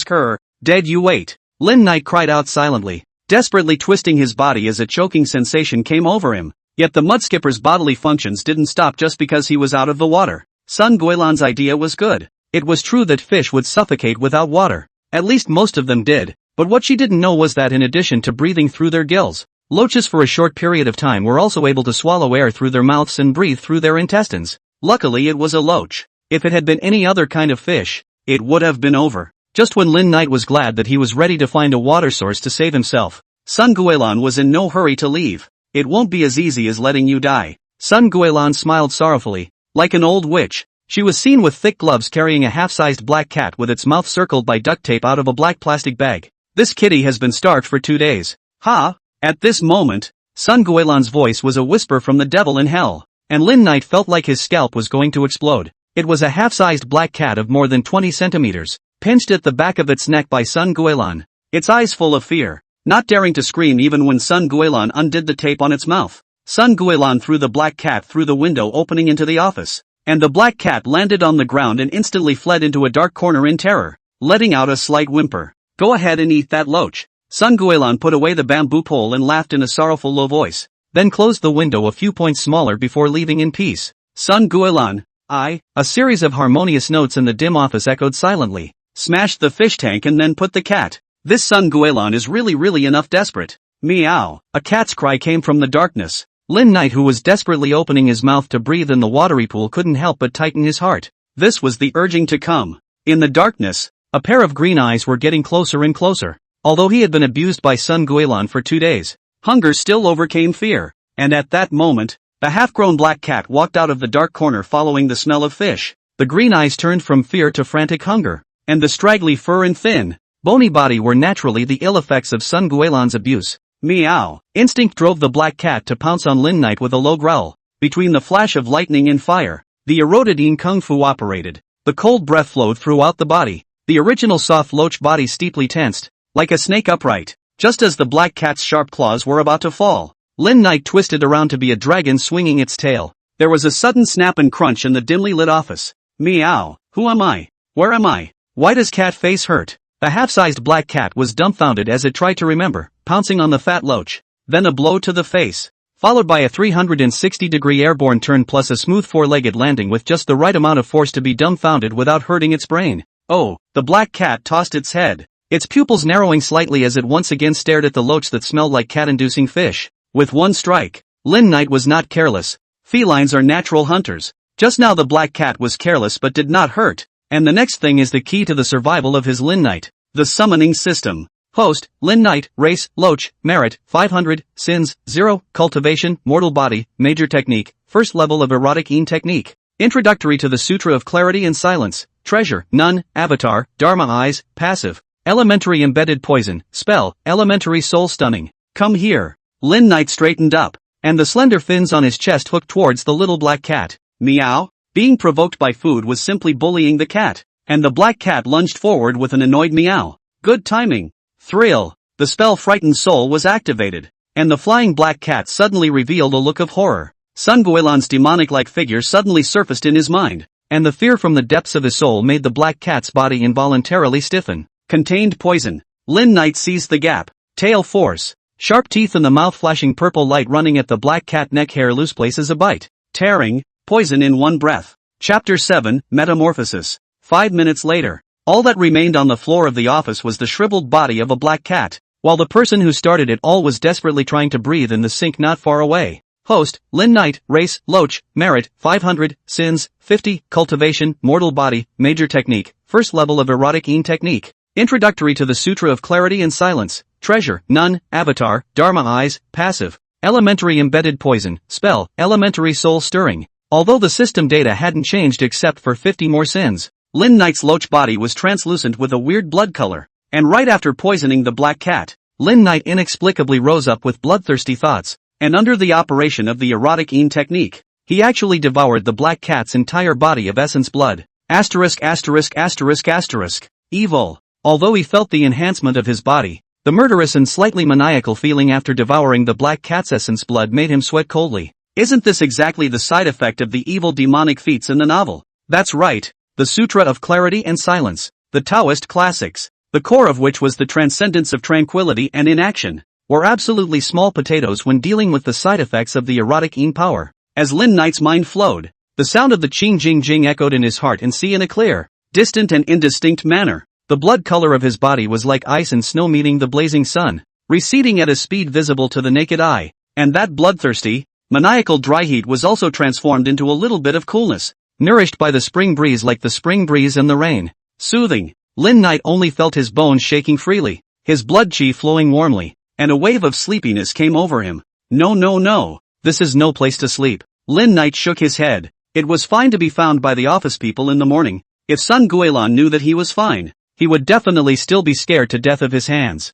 her, dead you wait. Lin Knight cried out silently, desperately twisting his body as a choking sensation came over him. Yet the mudskipper's bodily functions didn't stop just because he was out of the water. Sun Guilan's idea was good. It was true that fish would suffocate without water. At least most of them did. But what she didn't know was that in addition to breathing through their gills, loaches for a short period of time were also able to swallow air through their mouths and breathe through their intestines. Luckily it was a loach. If it had been any other kind of fish, it would have been over. Just when Lin Knight was glad that he was ready to find a water source to save himself, Sun Guilan was in no hurry to leave. It won't be as easy as letting you die. Sun Guilan smiled sorrowfully. Like an old witch, she was seen with thick gloves carrying a half-sized black cat with its mouth circled by duct tape out of a black plastic bag. This kitty has been starved for 2 days. Ha! At this moment, Sun Guilan's voice was a whisper from the devil in hell, and Lin Knight felt like his scalp was going to explode. It was a half-sized black cat of more than 20 centimeters, pinched at the back of its neck by Sun Guilan, its eyes full of fear, not daring to scream even when Sun Guilan undid the tape on its mouth. Sun Guilan threw the black cat through the window opening into the office, and the black cat landed on the ground and instantly fled into a dark corner in terror, letting out a slight whimper. Go ahead and eat that loach. Sun Guilan put away the bamboo pole and laughed in a sorrowful low voice, then closed the window a few points smaller before leaving in peace. Sun Guilan, a series of harmonious notes in the dim office echoed silently. Smashed the fish tank and then put the cat. This Sun Guilan is really enough desperate. Meow. A cat's cry came from the darkness. Lin Knight, who was desperately opening his mouth to breathe in the watery pool, couldn't help but tighten his heart. This was the urging to come. In the darkness, a pair of green eyes were getting closer and closer. Although he had been abused by Sun Guilan for 2 days, hunger still overcame fear. And at that moment, the half-grown black cat walked out of the dark corner following the smell of fish. The green eyes turned from fear to frantic hunger, and the straggly fur and thin, bony body were naturally the ill effects of Sun Guilan's abuse. Meow. Instinct drove the black cat to pounce on Lin Knight with a low growl. Between the flash of lightning and fire, the eroded kung fu operated. The cold breath flowed throughout the body. The original soft loach body steeply tensed, like a snake upright. Just as the black cat's sharp claws were about to fall, Lin Knight twisted around to be a dragon swinging its tail. There was a sudden snap and crunch in the dimly lit office. Meow. Who am I? Where am I? Why does cat face hurt? The half-sized black cat was dumbfounded as it tried to remember, pouncing on the fat loach. Then a blow to the face, followed by a 360-degree airborne turn plus a smooth four-legged landing with just the right amount of force to be dumbfounded without hurting its brain. Oh, the black cat tossed its head, its pupils narrowing slightly as it once again stared at the loach that smelled like cat-inducing fish. With one strike, Lin Knight was not careless. Felines are natural hunters. Just now the black cat was careless but did not hurt. And the next thing is the key to the survival of his Lin Knight. The summoning system. Host, Lin Knight, race, loach, merit, 500, sins, 0, cultivation, mortal body, major technique, first level of erotic technique. Introductory to the Sutra of Clarity and Silence, treasure, none, avatar, dharma eyes, passive. Elementary embedded poison, spell, elementary soul stunning. Come here. Lin Knight straightened up, and the slender fins on his chest hooked towards the little black cat. Meow? Being provoked by food was simply bullying the cat, and the black cat lunged forward with an annoyed meow. Good timing. Thrill. The spell Frightened Soul was activated, and the flying black cat suddenly revealed a look of horror. Sun Guilan's demonic-like figure suddenly surfaced in his mind, and the fear from the depths of his soul made the black cat's body involuntarily stiffen. Contained poison. Lin Knight seized the gap. Tail force. Sharp teeth and the mouth flashing purple light running at the black cat neck hair loose places a bite. Tearing. Poison in one breath. Chapter 7, Metamorphosis. 5 minutes later, all that remained on the floor of the office was the shriveled body of a black cat, while the person who started it all was desperately trying to breathe in the sink not far away. Host, Lin Knight, race, loach, merit, 500, sins, 50, cultivation, mortal body, major technique, first level of erotic technique. Introductory to the Sutra of Clarity and Silence, treasure, none, avatar, dharma eyes, passive. Elementary embedded poison, spell, elementary soul stirring. Although the system data hadn't changed except for 50 more sins, Lin Knight's loach body was translucent with a weird blood color, and right after poisoning the black cat, Lin Knight inexplicably rose up with bloodthirsty thoughts, and under the operation of the erotic technique, he actually devoured the black cat's entire body of essence blood. Asterisk asterisk asterisk asterisk. Evil. Although he felt the enhancement of his body, the murderous and slightly maniacal feeling after devouring the black cat's essence blood made him sweat coldly. Isn't this exactly the side effect of the evil demonic feats in the novel? That's right. The Sutra of Clarity and Silence, the Taoist classics, the core of which was the transcendence of tranquility and inaction, were absolutely small potatoes when dealing with the side effects of the erotic power. As Lin Knight's mind flowed, the sound of the ching jing jing echoed in his heart and see in a clear, distant and indistinct manner. The blood color of his body was like ice and snow meeting the blazing sun, receding at a speed visible to the naked eye, and that bloodthirsty, maniacal dry heat was also transformed into a little bit of coolness, nourished by the spring breeze like the spring breeze and the rain. Soothing. Lin Knight only felt his bones shaking freely, his blood chi flowing warmly, and a wave of sleepiness came over him. No no no, this is no place to sleep. Lin Knight shook his head. It was fine to be found by the office people in the morning. If Sun Guilan knew that he was fine, he would definitely still be scared to death of his hands.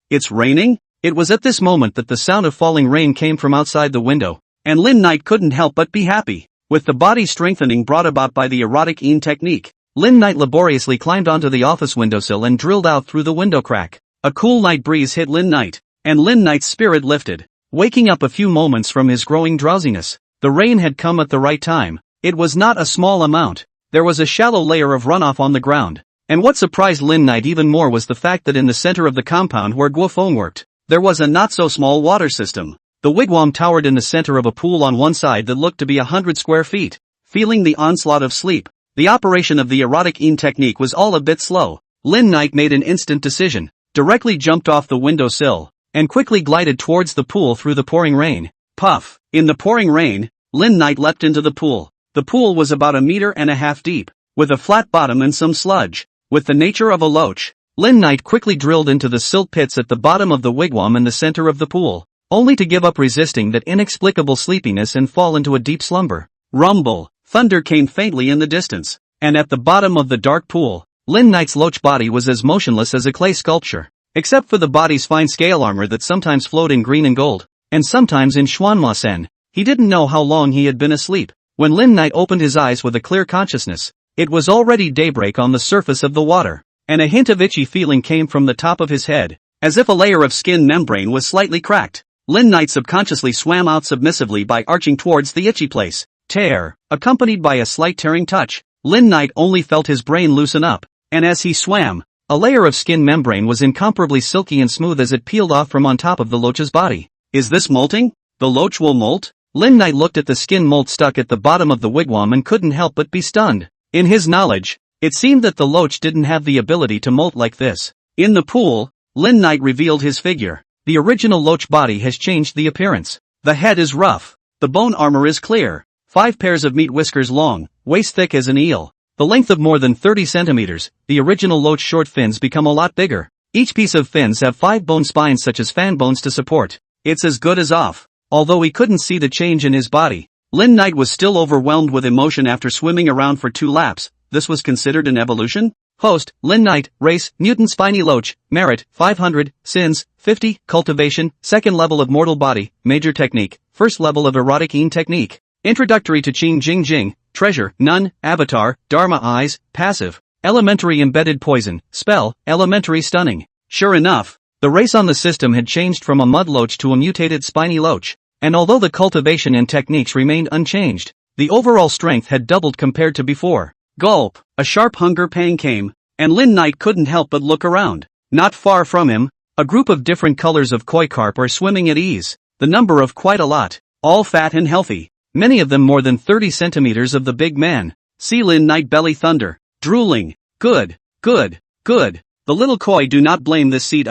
It's raining? It was at this moment that the sound of falling rain came from outside the window, and Lin Knight couldn't help but be happy. With the body strengthening brought about by the erotic technique, Lin Knight laboriously climbed onto the office windowsill and drilled out through the window crack. A cool night breeze hit Lin Knight, and Lin Knight's spirit lifted, waking up a few moments from his growing drowsiness. The rain had come at the right time. It was not a small amount. There was a shallow layer of runoff on the ground. And what surprised Lin Knight even more was the fact that in the center of the compound where Guofeng worked, there was a not-so-small water system. The wigwam towered in the center of a pool on one side that looked to be 100 square feet. Feeling the onslaught of sleep, the operation of the erotic technique was all a bit slow. Lin Knight made an instant decision, directly jumped off the windowsill, and quickly glided towards the pool through the pouring rain. Puff! In the pouring rain, Lin Knight leapt into the pool. The pool was about 1.5 meters deep, with a flat bottom and some sludge. With the nature of a loach, Lin Knight quickly drilled into the silt pits at the bottom of the wigwam in the center of the pool, only to give up resisting that inexplicable sleepiness and fall into a deep slumber. Rumble! Thunder came faintly in the distance, and at the bottom of the dark pool, Lin Knight's loach body was as motionless as a clay sculpture, except for the body's fine scale armor that sometimes flowed in green and gold, and sometimes in Xuanmasen. He didn't know how long he had been asleep. When Lin Knight opened his eyes with a clear consciousness, it was already daybreak on the surface of the water, and a hint of itchy feeling came from the top of his head, as if a layer of skin membrane was slightly cracked. Lin Knight subconsciously swam out submissively by arching towards the itchy place. Tear, accompanied by a slight tearing touch. Lin Knight only felt his brain loosen up, and as he swam, a layer of skin membrane was incomparably silky and smooth as it peeled off from on top of the loach's body. Is this molting? The loach will molt? Lin Knight looked at the skin mold stuck at the bottom of the wigwam and couldn't help but be stunned. In his knowledge, it seemed that the loach didn't have the ability to molt like this. In the pool, Lin Knight revealed his figure. The original loach body has changed the appearance. The head is rough. The bone armor is clear. 5 pairs of meat whiskers long, waist thick as an eel. The length of more than 30 centimeters, the original loach short fins become a lot bigger. Each piece of fins have 5 bone spines such as fan bones to support. It's as good as off. Although he couldn't see the change in his body, Lin Knight was still overwhelmed with emotion after swimming around for 2 laps. This was considered an evolution? Host, Lin Knight, race, mutant spiny loach, merit, 500, sins, 50, cultivation, second level of mortal body, major technique, first level of erotic technique. Introductory to Qing Jing Jing, treasure, none, avatar, dharma eyes, passive, elementary embedded poison, spell, elementary stunning. Sure enough, the race on the system had changed from a mud loach to a mutated spiny loach, and although the cultivation and techniques remained unchanged, the overall strength had doubled compared to before. Gulp, a sharp hunger pang came, and Lin Knight couldn't help but look around. Not far from him, a group of different colors of koi carp are swimming at ease, the number of quite a lot, all fat and healthy, many of them more than 30 centimeters of the big man. See Lin Knight belly thunder, drooling, good, good, good. The little koi do not blame this seed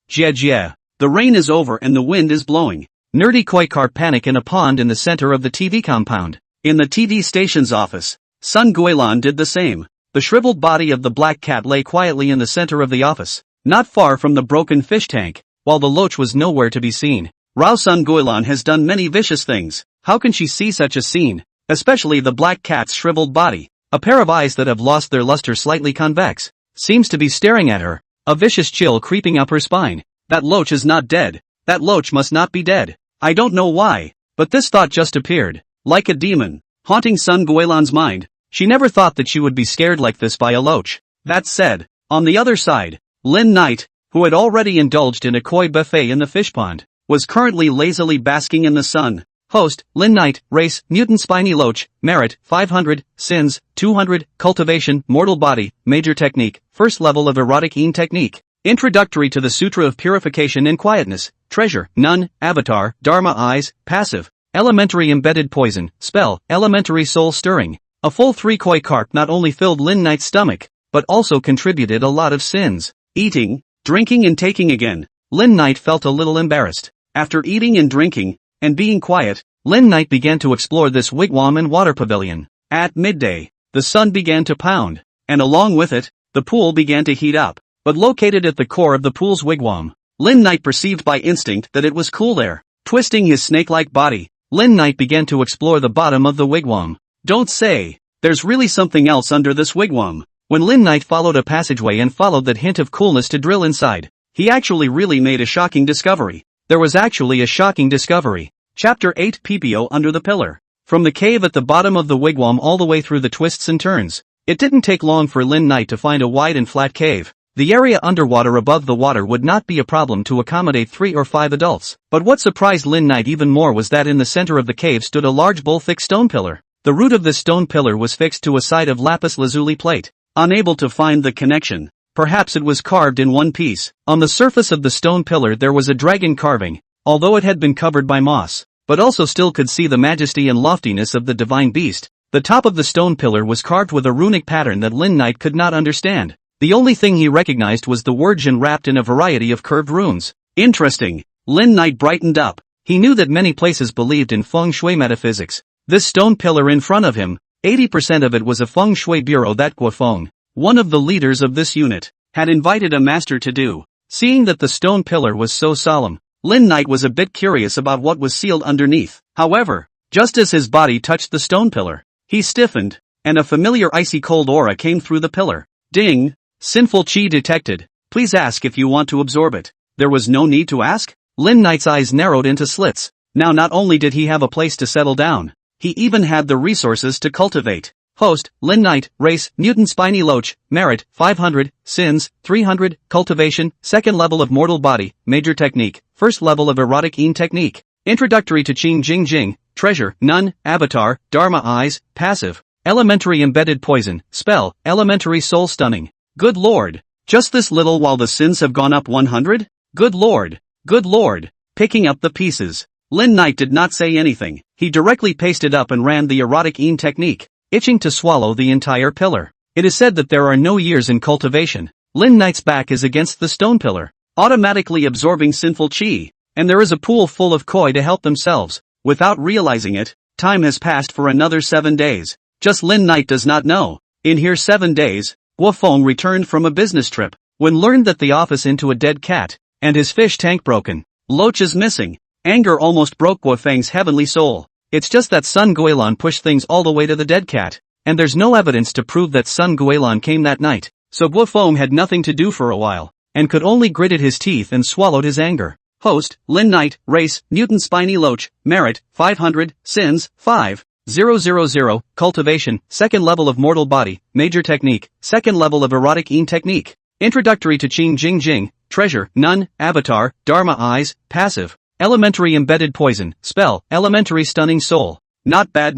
jie. The rain is over and the wind is blowing. Nerdy koi carp panic in a pond in the center of the TV compound. In the TV station's office, Sun Guilan did the same. The shriveled body of the black cat lay quietly in the center of the office, not far from the broken fish tank, while the loach was nowhere to be seen. Rao Sun Guilan has done many vicious things. How can she see such a scene? Especially the black cat's shriveled body. A pair of eyes that have lost their luster slightly convex, seems to be staring at her. A vicious chill creeping up her spine. That loach is not dead. That loach must not be dead. I don't know why, but this thought just appeared, like a demon, haunting Sun Guilan's mind. She never thought that she would be scared like this by a loach. That said, on the other side, Lin Knight, who had already indulged in a koi buffet in the fish pond, was currently lazily basking in the sun. Host, Lin Knight, race, mutant spiny loach, merit, 500, sins, 200, cultivation, mortal body, major technique, first level of erotic technique. Introductory to the Sutra of Purification and Quietness, treasure, none, avatar, dharma eyes, passive, elementary embedded poison, spell, elementary soul stirring. A full 3 koi carp not only filled Lin Knight's stomach, but also contributed a lot of sins. Eating, drinking and taking again. Lin Knight felt a little embarrassed. After eating and drinking, and being quiet, Lin Knight began to explore this wigwam and water pavilion. At midday, the sun began to pound, and along with it, the pool began to heat up. But located at the core of the pool's wigwam, Lin Knight perceived by instinct that it was cool there. Twisting his snake-like body, Lin Knight began to explore the bottom of the wigwam. Don't say, there's really something else under this wigwam. When Lin Knight followed a passageway and followed that hint of coolness to drill inside, he actually really made a shocking discovery. There was actually a shocking discovery. Chapter 8 PPO Under the Pillar. From the cave at the bottom of the wigwam all the way through the twists and turns, it didn't take long for Lin Knight to find a wide and flat cave. The area underwater above the water would not be a problem to accommodate 3 or 5 adults. But what surprised Lin Knight even more was that in the center of the cave stood a large bull-thick stone pillar. The root of this stone pillar was fixed to a side of lapis lazuli plate. Unable to find the connection, perhaps it was carved in one piece. On the surface of the stone pillar there was a dragon carving, although it had been covered by moss, but also still could see the majesty and loftiness of the divine beast. The top of the stone pillar was carved with a runic pattern that Lin Knight could not understand. The only thing he recognized was the word Jin wrapped in a variety of curved runes. Interesting. Lin Knight brightened up. He knew that many places believed in feng shui metaphysics. This stone pillar in front of him, 80% of it was a feng shui bureau that Guofeng, one of the leaders of this unit, had invited a master to do. Seeing that the stone pillar was so solemn, Lin Knight was a bit curious about what was sealed underneath. However, just as his body touched the stone pillar, he stiffened, and a familiar icy cold aura came through the pillar. Ding! Sinful chi detected. Please ask if you want to absorb it. There was no need to ask? Lin Knight's eyes narrowed into slits. Now not only did he have a place to settle down, he even had the resources to cultivate. Host, Lin Knight, race, mutant spiny loach, merit, 500, sins, 300, cultivation, second level of mortal body, major technique, first level of erotic technique. Introductory to Qing Jing Jing, treasure, none, avatar, dharma eyes, passive, elementary embedded poison, spell, elementary soul stunning. Good lord, just this little while the sins have gone up 100? Good lord, good lord. Picking up the pieces, Lin Knight did not say anything. He directly pasted up and ran the erotic technique, itching to swallow the entire pillar. It is said that there are no years in cultivation. Lin Knight's back is against the stone pillar, automatically absorbing sinful chi, and there is a pool full of koi to help themselves. Without realizing it, time has passed for another 7 days. Just Lin Knight does not know. In here 7 days, Guofeng returned from a business trip, when learned that the office into a dead cat, and his fish tank broken. Loach is missing. Anger almost broke Guofeng's heavenly soul. It's just that Sun Guilan pushed things all the way to the dead cat, and there's no evidence to prove that Sun Guilan came that night, so Guofeng had nothing to do for a while, and could only gritted his teeth and swallowed his anger. Host, Lin Knight, Race, Mutant Spiny Loach, Merit, 500, Sins, 5. 000, Cultivation, 2nd level of Mortal Body, Major Technique, 2nd level of Erotic Een Technique. Introductory to Qing Jing Jing, Treasure, None, Avatar, Dharma Eyes, Passive. Elementary Embedded Poison, Spell, Elementary Stunning Soul. Not bad,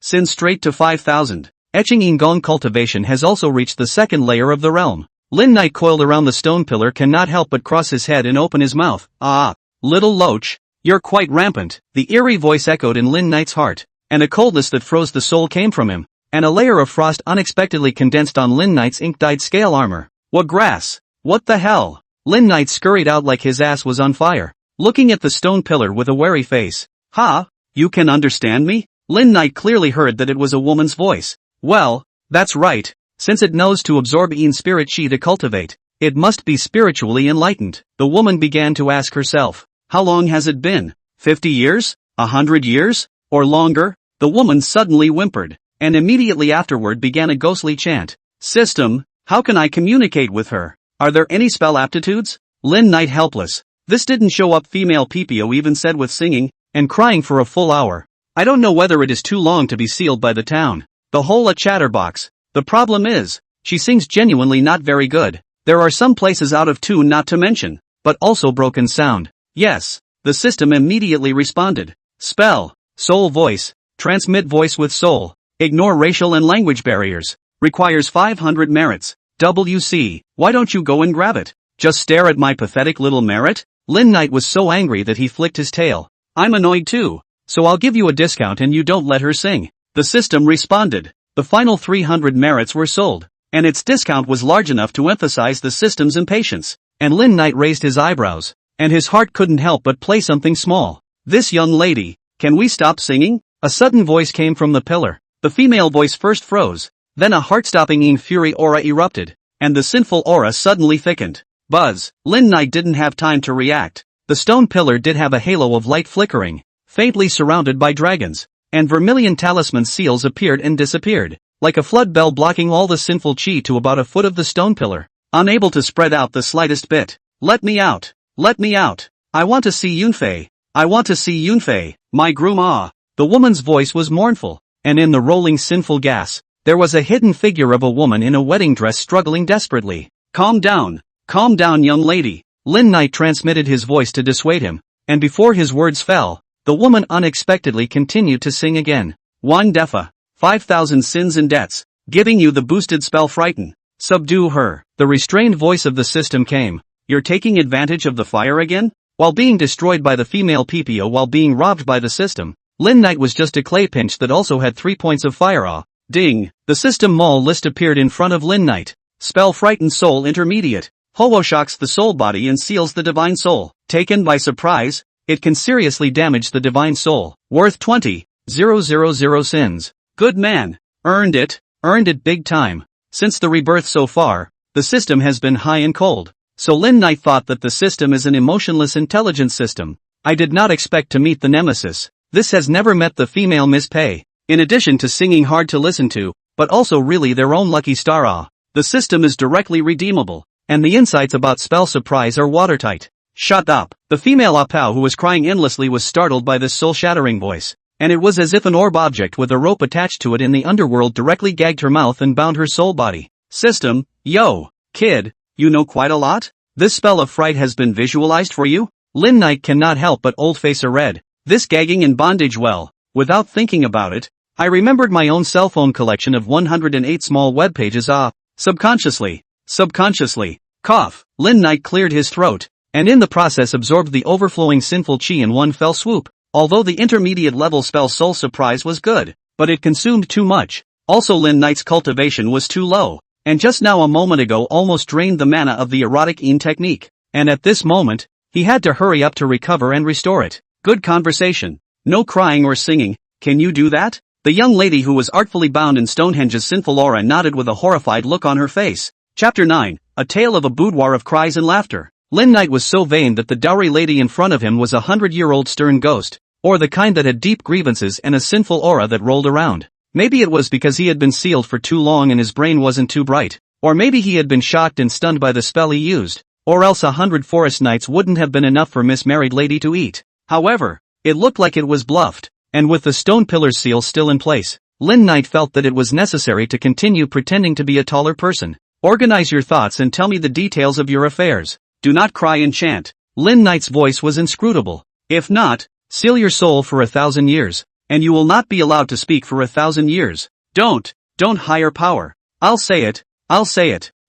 Sin straight to 5000. Etching Een Gong Cultivation has also reached the 2nd layer of the realm. Lin Knight coiled around the stone pillar cannot help but cross his head and open his mouth. Ah, little Loach, you're quite rampant, the eerie voice echoed in Lin Knight's heart. And a coldness that froze the soul came from him, and a layer of frost unexpectedly condensed on Lin Knight's ink-dyed scale armor. What grass? What the hell? Lin Knight scurried out like his ass was on fire, looking at the stone pillar with a wary face. Ha? You can understand me? Lin Knight clearly heard that it was a woman's voice. Well, that's right, since it knows to absorb Een spirit chi to cultivate, it must be spiritually enlightened. The woman began to ask herself, how long has it been? 50 years? 100 years? Or longer? The woman suddenly whimpered, and immediately afterward began a ghostly chant. System, how can I communicate with her? Are there any spell aptitudes? Lin Knight helpless. This didn't show up, female PPO even said with singing and crying for a full hour. I don't know whether it is too long to be sealed by the town. The whole a chatterbox. The problem is, she sings genuinely not very good. There are some places out of tune not to mention, but also broken sound. Yes, the system immediately responded. Spell, soul voice. Transmit voice with soul. Ignore racial and language barriers. Requires 500 merits. WC, why don't you go and grab it? Just stare at my pathetic little merit? Lin Knight was so angry that he flicked his tail. I'm annoyed too. So I'll give you a discount and you don't let her sing. The system responded. The final 300 merits were sold, and its discount was large enough to emphasize the system's impatience. And Lin Knight raised his eyebrows, and his heart couldn't help but play something small. This young lady, can we stop singing? A sudden voice came from the pillar. The female voice first froze, then a heart-stopping Een fury aura erupted, and the sinful aura suddenly thickened. Buzz, Lin Knight didn't have time to react. The stone pillar did have a halo of light flickering, faintly surrounded by dragons, and vermilion talisman seals appeared and disappeared, like a flood bell blocking all the sinful chi to about a foot of the stone pillar, unable to spread out the slightest bit. Let me out! Let me out! I want to see Yunfei! I want to see Yunfei, my groom. Ah! The woman's voice was mournful, and in the rolling sinful gas, there was a hidden figure of a woman in a wedding dress struggling desperately. Calm down, young lady. Lin Knight transmitted his voice to dissuade him, and before his words fell, the woman unexpectedly continued to sing again. One Defa, 5,000 sins and debts, giving you the boosted spell Frighten. Subdue her. The restrained voice of the system came. You're taking advantage of the fire again? While being destroyed by the female PPO while being robbed by the system, Lin Knight was just a clay pinch that also had 3 points of fire. Ah, ding! The system mall list appeared in front of Lin Knight. Spell Frighten Soul Intermediate. Howo shocks the soul body and seals the divine soul. Taken by surprise, it can seriously damage the divine soul. Worth 20,000 sins. Good man. Earned it big time. Since the rebirth so far, the system has been high and cold. So Lin Knight thought that the system is an emotionless intelligence system. I did not expect to meet the nemesis. This has never met the female Miss Pei. In addition to singing hard to listen to, but also really their own lucky star. Ah, the system is directly redeemable, and the insights about spell surprise are watertight. Shut up. The female Apao who was crying endlessly was startled by this soul-shattering voice, and it was as if an orb object with a rope attached to it in the underworld directly gagged her mouth and bound her soul body. System, yo, kid, you know quite a lot? This spell of fright has been visualized for you? Lin Knight cannot help but old face a red. This gagging and bondage, well, without thinking about it, I remembered my own cell phone collection of 108 small web pages. Ah, subconsciously, cough. Lin Knight cleared his throat, and in the process absorbed the overflowing sinful chi in one fell swoop. Although the intermediate level spell Soul Surprise was good, but it consumed too much. Also Lin Knight's cultivation was too low, and just now a moment ago almost drained the mana of the erotic Een technique, and at this moment, he had to hurry up to recover and restore it. Good conversation. No crying or singing. Can you do that? The young lady who was artfully bound in Stonehenge's sinful aura nodded with a horrified look on her face. Chapter 9, A Tale of a Boudoir of Cries and Laughter. Lin Knight was so vain that the dowry lady in front of him was a 100-year-old stern ghost, or the kind that had deep grievances and a sinful aura that rolled around. Maybe it was because he had been sealed for too long and his brain wasn't too bright, or maybe he had been shocked and stunned by the spell he used, or else 100 forest nights wouldn't have been enough for Miss Married Lady to eat. However, it looked like it was bluffed. And with the stone pillar's seal still in place, Lin Knight felt that it was necessary to continue pretending to be a taller person. Organize your thoughts and tell me the details of your affairs. Do not cry and chant. Lin Knight's voice was inscrutable. If not, seal your soul for 1,000 years, and you will not be allowed to speak for 1,000 years. Don't higher power. I'll say it.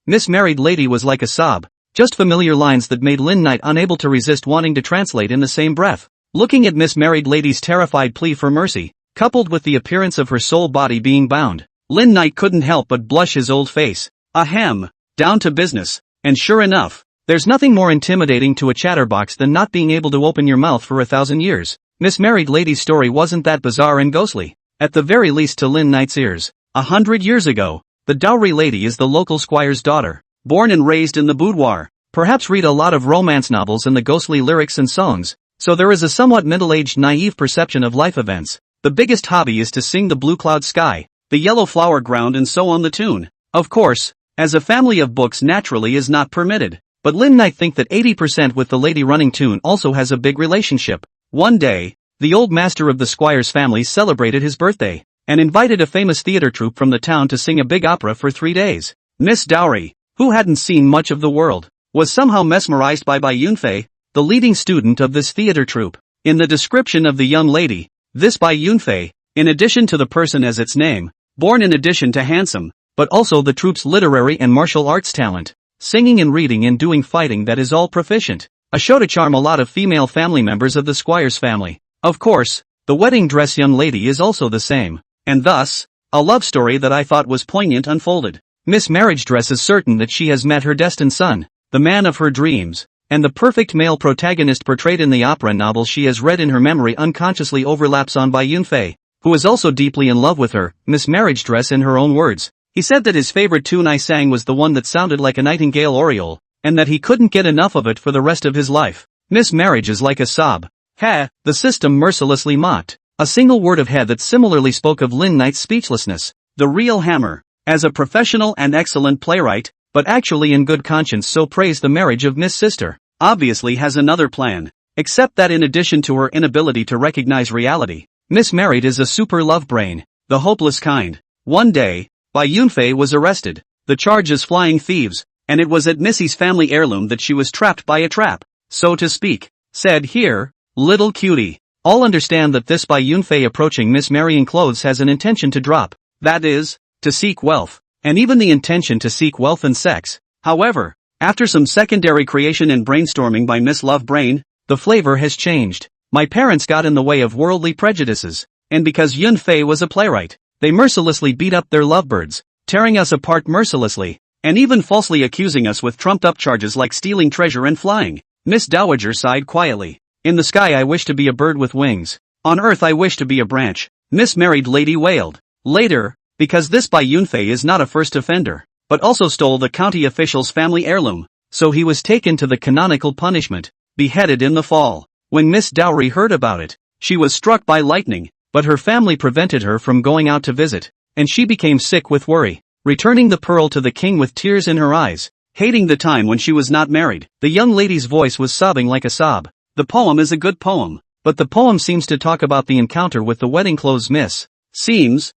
Miss Married Lady was like a sob, just familiar lines that made Lin Knight unable to resist wanting to translate in the same breath. Looking at Miss Married Lady's terrified plea for mercy, coupled with the appearance of her soul body being bound, Lin Knight couldn't help but blush his old face. Ahem, down to business. And sure enough, there's nothing more intimidating to a chatterbox than not being able to open your mouth for 1,000 years. Miss Married Lady's story wasn't that bizarre and ghostly, at the very least to Lin Knight's ears. 100 years ago, the dowry lady is the local squire's daughter, born and raised in the boudoir, perhaps read a lot of romance novels and the ghostly lyrics and songs. So there is a somewhat middle-aged naive perception of life events. The biggest hobby is to sing the blue cloud sky, the yellow flower ground and so on the tune. Of course, as a family of books naturally is not permitted. But Lin Knight think that 80% with the lady running tune also has a big relationship. One day, the old master of the squire's family celebrated his birthday, and invited a famous theater troupe from the town to sing a big opera for 3 days. Miss Dowry, who hadn't seen much of the world, was somehow mesmerized by Yunfei, the leading student of this theater troupe. In the description of the young lady, this Yunfei, in addition to the person as its name, born in addition to handsome, but also the troupe's literary and martial arts talent, singing and reading and doing fighting that is all proficient, a show to charm a lot of female family members of the squire's family. Of course, the wedding dress young lady is also the same, and thus, a love story that I thought was poignant unfolded. Miss Marriage Dress is certain that she has met her destined son, the man of her dreams, and the perfect male protagonist portrayed in the opera novel she has read in her memory unconsciously overlaps on Yunfei, who is also deeply in love with her. Miss Marriage Dress in her own words. He said that his favorite tune I sang was the one that sounded like a nightingale oriole, and that he couldn't get enough of it for the rest of his life. Miss Marriage is like a sob. Ha, the system mercilessly mocked. A single word of head that similarly spoke of Lin Knight's speechlessness. The real hammer, as a professional and excellent playwright, but actually in good conscience so praised the marriage of Miss Sister, obviously has another plan, except that in addition to her inability to recognize reality, Miss Married is a super love brain, the hopeless kind. One day, Yunfei was arrested, the charge is flying thieves, and it was at Missy's family heirloom that she was trapped by a trap, so to speak. Said here, little cutie. All understand that this Yunfei approaching Miss Marrying Clothes has an intention to drop, that is, to seek wealth, and even the intention to seek wealth and sex. However, after some secondary creation and brainstorming by Miss Love Brain, the flavor has changed. My parents got in the way of worldly prejudices, and because Yunfei was a playwright, they mercilessly beat up their lovebirds, tearing us apart mercilessly, and even falsely accusing us with trumped-up charges like stealing treasure and flying. Miss Dowager sighed quietly. In the sky I wish to be a bird with wings. On earth I wish to be a branch. Miss Married Lady wailed. Later, because this Yunfei is not a first offender, but also stole the county official's family heirloom, so he was taken to the canonical punishment, beheaded in the fall. When Miss Dowry heard about it, she was struck by lightning, but her family prevented her from going out to visit, and she became sick with worry, returning the pearl to the king with tears in her eyes, hating the time when she was not married. The young lady's voice was sobbing like a sob. The poem is a good poem, but the poem seems to talk about the encounter with the wedding clothes miss. Seems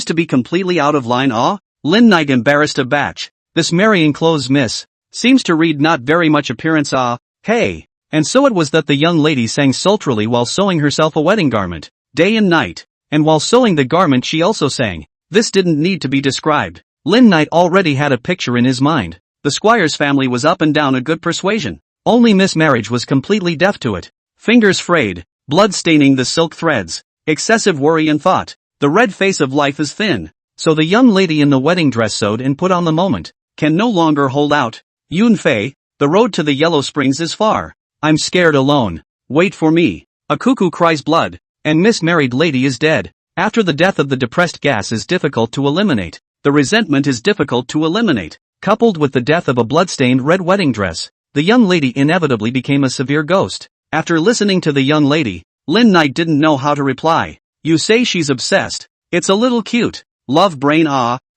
to be completely out of line. Lin Knight embarrassed a batch. This marrying clothes miss seems to read not very much appearance. Hey. And so it was that the young lady sang sultrily while sewing herself a wedding garment, day and night, and while sewing the garment she also sang. This didn't need to be described. Lin Knight already had a picture in his mind. The squire's family was up and down a good persuasion. Only Miss Marriage was completely deaf to it. Fingers frayed, blood staining the silk threads, excessive worry and thought. The red face of life is thin, so the young lady in the wedding dress sewed and put on the moment, can no longer hold out. Yunfei, the road to the Yellow Springs is far. I'm scared alone. Wait for me. A cuckoo cries blood, and Miss Married Lady is dead. After the death of the depressed gas is difficult to eliminate. The resentment is difficult to eliminate. Coupled with the death of a blood-stained red wedding dress, the young lady inevitably became a severe ghost. After listening to the young lady, Lin Knight didn't know how to reply. You say she's obsessed. It's a little cute. Love brain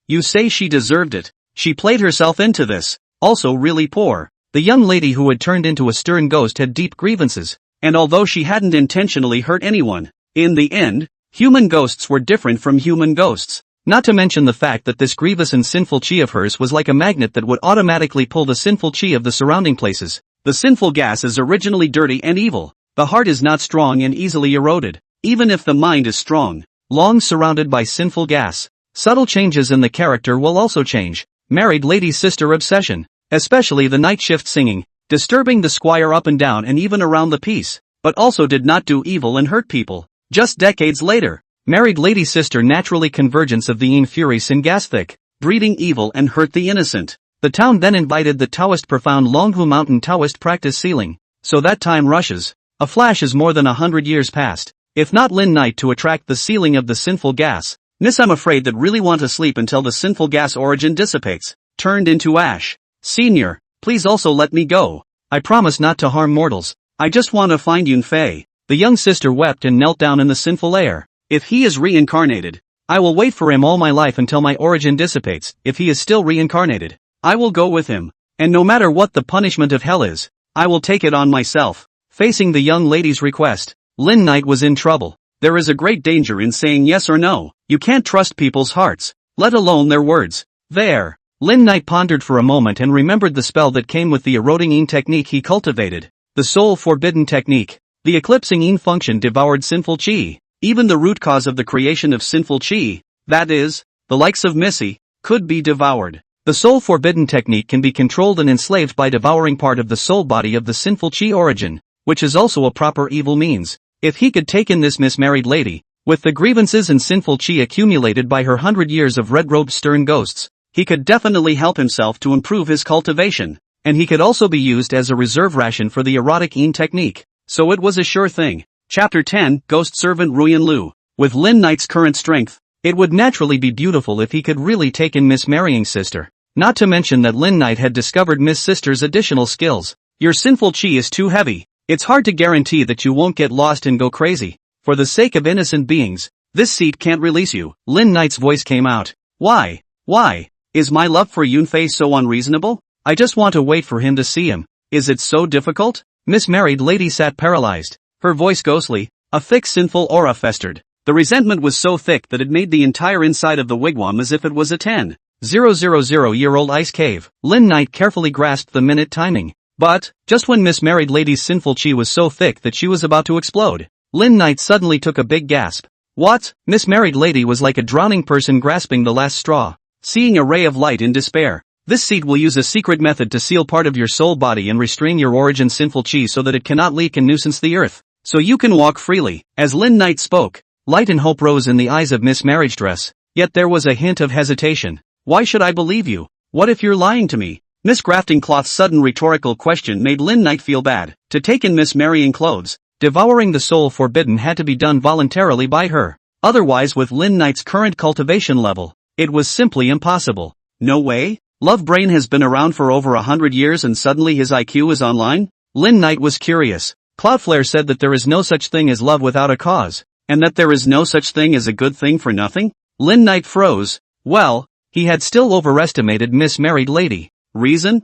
you say she deserved it. She played herself into this. Also really poor. The young lady who had turned into a stern ghost had deep grievances. And although she hadn't intentionally hurt anyone, in the end, human ghosts were different from human ghosts. Not to mention the fact that this grievous and sinful chi of hers was like a magnet that would automatically pull the sinful chi of the surrounding places. The sinful gas is originally dirty and evil. The heart is not strong and easily eroded, even if the mind is strong. Long surrounded by sinful gas. Subtle changes in the character will also change. Married lady's sister obsession, especially the night shift singing, disturbing the squire up and down and even around the piece, but also did not do evil and hurt people. Just decades later, married lady's sister naturally convergence of the yin fury sin gas thick, breeding evil and hurt the innocent. The town then invited the Taoist profound Longhu Mountain Taoist practice sealing. So that time rushes. A flash is more than 100 years past. If not Lin Knight to attract the sealing of the sinful gas, Miss I'm afraid that really want to sleep until the sinful gas origin dissipates, turned into ash. Senior, please also let me go. I promise not to harm mortals. I just want to find Yun Fei. The young sister wept and knelt down in the sinful air. If he is reincarnated, I will wait for him all my life until my origin dissipates. If he is still reincarnated, I will go with him. And no matter what the punishment of hell is, I will take it on myself. Facing the young lady's request, Lin Knight was in trouble. There is a great danger in saying yes or no. You can't trust people's hearts, let alone their words. There. Lin Knight pondered for a moment and remembered the spell that came with the eroding yin technique he cultivated. The soul forbidden technique. The eclipsing yin function devoured sinful chi. Even the root cause of the creation of sinful chi, that is, the likes of Missy, could be devoured. The soul forbidden technique can be controlled and enslaved by devouring part of the soul body of the sinful chi origin, which is also a proper evil means. If he could take in this mismarried lady, with the grievances and sinful chi accumulated by her 100 years of red-robed stern ghosts, he could definitely help himself to improve his cultivation, and he could also be used as a reserve ration for the erotic yin technique. So it was a sure thing. Chapter 10, Ghost Servant Ruyan Lu. With Lin Knight's current strength, it would naturally be beautiful if he could really take in Miss Marrying's sister. Not to mention that Lin Knight had discovered Miss Sister's additional skills. Your sinful chi is too heavy. It's hard to guarantee that you won't get lost and go crazy. For the sake of innocent beings, this seat can't release you. Lin Knight's voice came out. Why? Why? Is my love for Yun Fei so unreasonable? I just want to wait for him to see him. Is it so difficult? Miss Married Lady sat paralyzed. Her voice ghostly. A thick sinful aura festered. The resentment was so thick that it made the entire inside of the wigwam as if it was a 10,000-year-old ice cave. Lin Knight carefully grasped the minute timing. But, just when Miss Married Lady's sinful chi was so thick that she was about to explode, Lin Knight suddenly took a big gasp. What? Miss Married Lady was like a drowning person grasping the last straw, seeing a ray of light in despair. This seed will use a secret method to seal part of your soul body and restrain your origin sinful chi so that it cannot leak and nuisance the earth, so you can walk freely. As Lin Knight spoke, light and hope rose in the eyes of Miss Marriage Dress, yet there was a hint of hesitation. Why should I believe you? What if you're lying to me? Miss Grafting Cloth's sudden rhetorical question made Lin Knight feel bad. To take in Miss Marrying clothes, devouring the soul forbidden had to be done voluntarily by her. Otherwise, with Lin Knight's current cultivation level, it was simply impossible. No way? Love Brain has been around for over 100 years and suddenly his IQ is online? Lin Knight was curious. Cloudflare said that there is no such thing as love without a cause, and that there is no such thing as a good thing for nothing? Lin Knight froze. Well, he had still overestimated Miss Married Lady. Reason?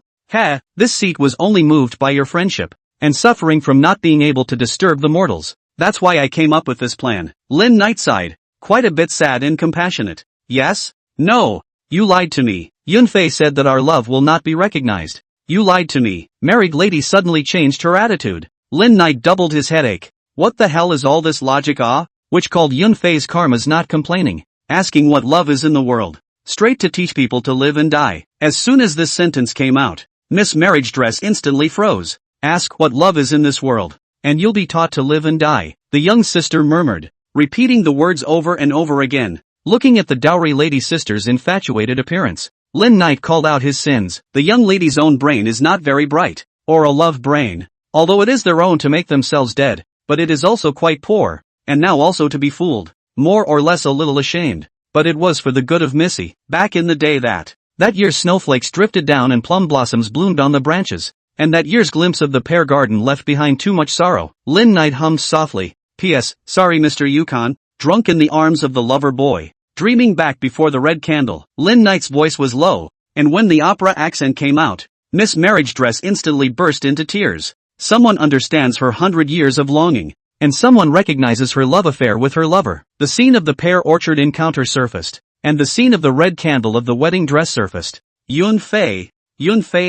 This seat was only moved by your friendship, and suffering from not being able to disturb the mortals. That's why I came up with this plan. Lin Knight sighed, quite a bit sad and compassionate. Yes? No. You lied to me. Yun Fei said that our love will not be recognized. You lied to me. Married Lady suddenly changed her attitude. Lin Knight doubled his headache. What the hell is all this logic which called Yun Fei's karma's not complaining, asking what love is in the world. Straight to teach people to live and die. As soon as this sentence came out, Miss Marriage Dress instantly froze. Ask what love is in this world, and you'll be taught to live and die, the young sister murmured, repeating the words over and over again. Looking at the dowry lady sister's infatuated appearance, Lin Knight called out his sins. The young lady's own brain is not very bright, or a love brain, although it is their own to make themselves dead, but it is also quite poor, and now also to be fooled. more or less a little ashamed. But it was for the good of Missy. Back in the day that year snowflakes drifted down and plum blossoms bloomed on the branches. And that year's glimpse of the pear garden left behind too much sorrow. Lin Knight hummed softly. P.S. Sorry Mr. Yukon. Drunk in the arms of the lover boy. Dreaming back before the red candle. Lin Knight's voice was low, and when the opera accent came out, Miss Marriage Dress instantly burst into tears. Someone understands her 100 years of longing, and someone recognizes her love affair with her lover. The scene of the pear orchard encounter surfaced, and the scene of the red candle of the wedding dress surfaced. Yun Fei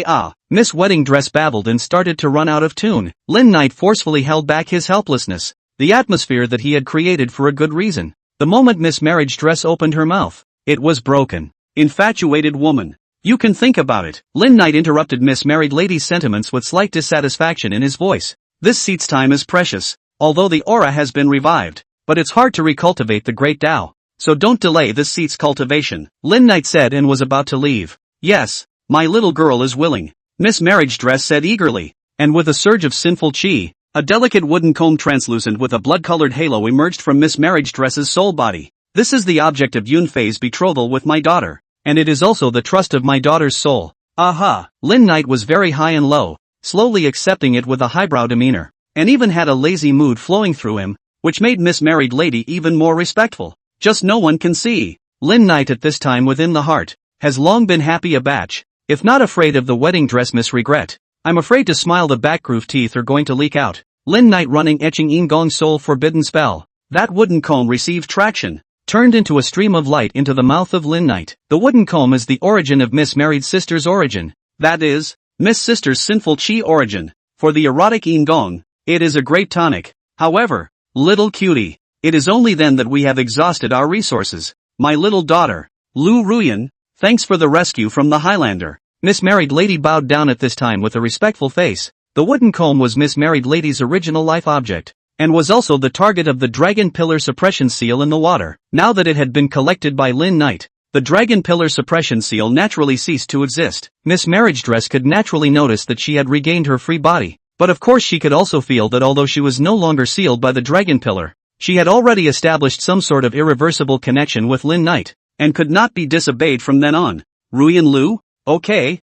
ah. Miss Wedding Dress babbled and started to run out of tune. Lin Knight forcefully held back his helplessness, the atmosphere that he had created for a good reason. The moment Miss Marriage Dress opened her mouth, it was broken. Infatuated woman. You can think about it. Lin Knight interrupted Miss Married Lady's sentiments with slight dissatisfaction in his voice. This seat's time is precious, although the aura has been revived, but it's hard to recultivate the great Tao. So don't delay this seat's cultivation, Lin Knight said and was about to leave. Yes, my little girl is willing, Miss Marriage Dress said eagerly, and with a surge of sinful chi, a delicate wooden comb translucent with a blood-colored halo emerged from Miss Marriage Dress's soul body. This is the object of Yun Fei's betrothal with my daughter, and it is also the trust of my daughter's soul. Aha! Lin Knight was very high and low, slowly accepting it with a highbrow demeanor, and even had a lazy mood flowing through him, which made Miss Married Lady even more respectful. Just no one can see. Lin Knight at this time within the heart, has long been happy a batch. If not afraid of the wedding dress miss regret, I'm afraid to smile the backgroove teeth are going to leak out. Lin Knight running etching In Gong's soul forbidden spell. That wooden comb received traction, turned into a stream of light into the mouth of Lin Knight. The wooden comb is the origin of Miss Married Sister's origin. That is, Miss Sister's sinful chi origin. For the erotic In Gong, it is a great tonic. However, little cutie, it is only then that we have exhausted our resources. My little daughter, Lu Ruyan, thanks for the rescue from the Highlander. Miss Married Lady bowed down at this time with a respectful face. The wooden comb was Miss Married Lady's original life object, and was also the target of the Dragon Pillar Suppression Seal in the water. Now that it had been collected by Lin Knight, the Dragon Pillar Suppression Seal naturally ceased to exist. Miss Marriage Dress could naturally notice that she had regained her free body, but of course she could also feel that although she was no longer sealed by the Dragon Pillar, she had already established some sort of irreversible connection with Lin Knight, and could not be disobeyed from then on. Ruyan Lu? Okay.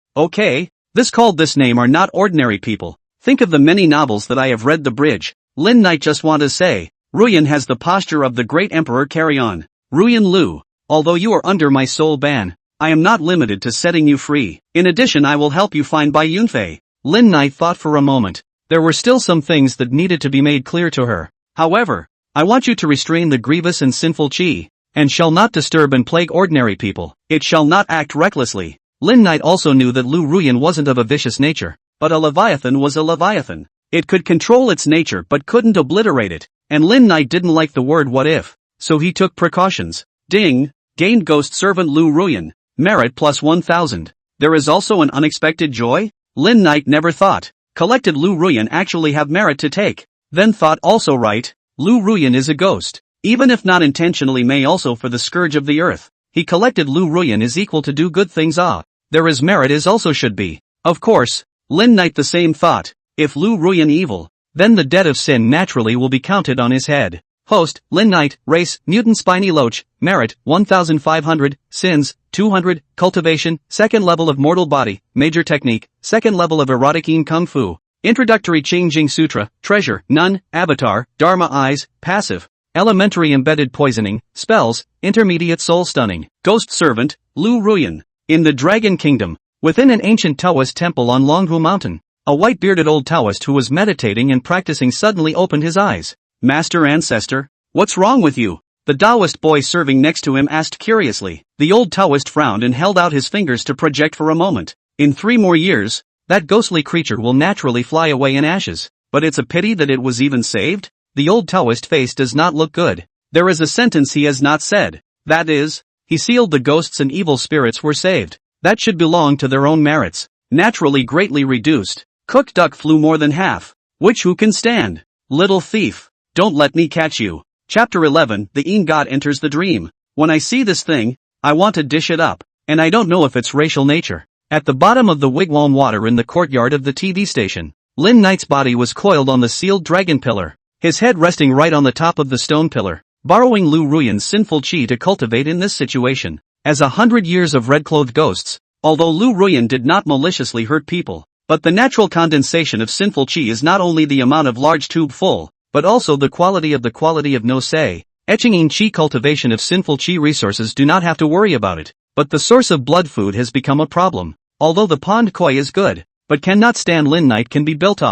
This called this name are not ordinary people. Think of the many novels that I have read. The bridge. Lin Knight just want to say, Ruyan has the posture of the great emperor. Carry on. Ruyan Lu, although you are under my soul ban, I am not limited to setting you free. In addition, I will help you find Bai Yunfei. Lin Knight thought for a moment. There were still some things that needed to be made clear to her. However, I want you to restrain the grievous and sinful chi, and shall not disturb and plague ordinary people. It shall not act recklessly. Lin Knight also knew that Lu Ruyan wasn't of a vicious nature, but a leviathan was a leviathan. It could control its nature but couldn't obliterate it, and Lin Knight didn't like the word what if, so he took precautions. Ding! Gained Ghost Servant Lu Ruyan. Merit plus 1000. There is also an unexpected joy? Lin Knight never thought. Collected Lu Ruyan actually have merit to take. Then thought also right, Lu Ruyan is a ghost. Even if not intentionally may also for the scourge of the earth. He collected Lu Ruyan is equal to do good things. There is merit is also should be. Of course, Lin Knight the same thought. If Lu Ruyan evil, then the debt of sin naturally will be counted on his head. Host, Lin Knight, race, mutant spiny loach, merit, 1500, sins, 200, cultivation, second level of mortal body, major technique, second level of erotic in kung fu, introductory changing sutra, treasure, none, avatar, dharma eyes, passive, elementary embedded poisoning, spells, intermediate soul stunning, ghost servant, Lu Ruyan. In the Dragon Kingdom, within an ancient Taoist temple on Longhu Mountain, a white-bearded old Taoist who was meditating and practicing suddenly opened his eyes. Master Ancestor, what's wrong with you? The Taoist boy serving next to him asked curiously. The old Taoist frowned and held out his fingers to project for a moment. In 3 more years, that ghostly creature will naturally fly away in ashes. But it's a pity that it was even saved? The old Taoist face does not look good. There is a sentence he has not said. That is, he sealed the ghosts and evil spirits were saved. That should belong to their own merits. Naturally greatly reduced. Cooked duck flew more than half. Which who can stand? Little thief. Don't let me catch you. Chapter 11. The In God enters the dream. When I see this thing, I want to dish it up. And I don't know if it's racial nature. At the bottom of the wigwam water in the courtyard of the TV station, Lin Knight's body was coiled on the sealed dragon pillar. His head resting right on the top of the stone pillar. borrowing Lu Ruyan's sinful chi to cultivate in this situation. As 100 years of red-clothed ghosts, although Lu Ruyan did not maliciously hurt people, but the natural condensation of sinful chi is not only the amount of large tube full, but also the quality of no say. Etching in chi cultivation of sinful chi resources do not have to worry about it, but the source of blood food has become a problem. Although the pond koi is good, but cannot stand Lin Knight can be built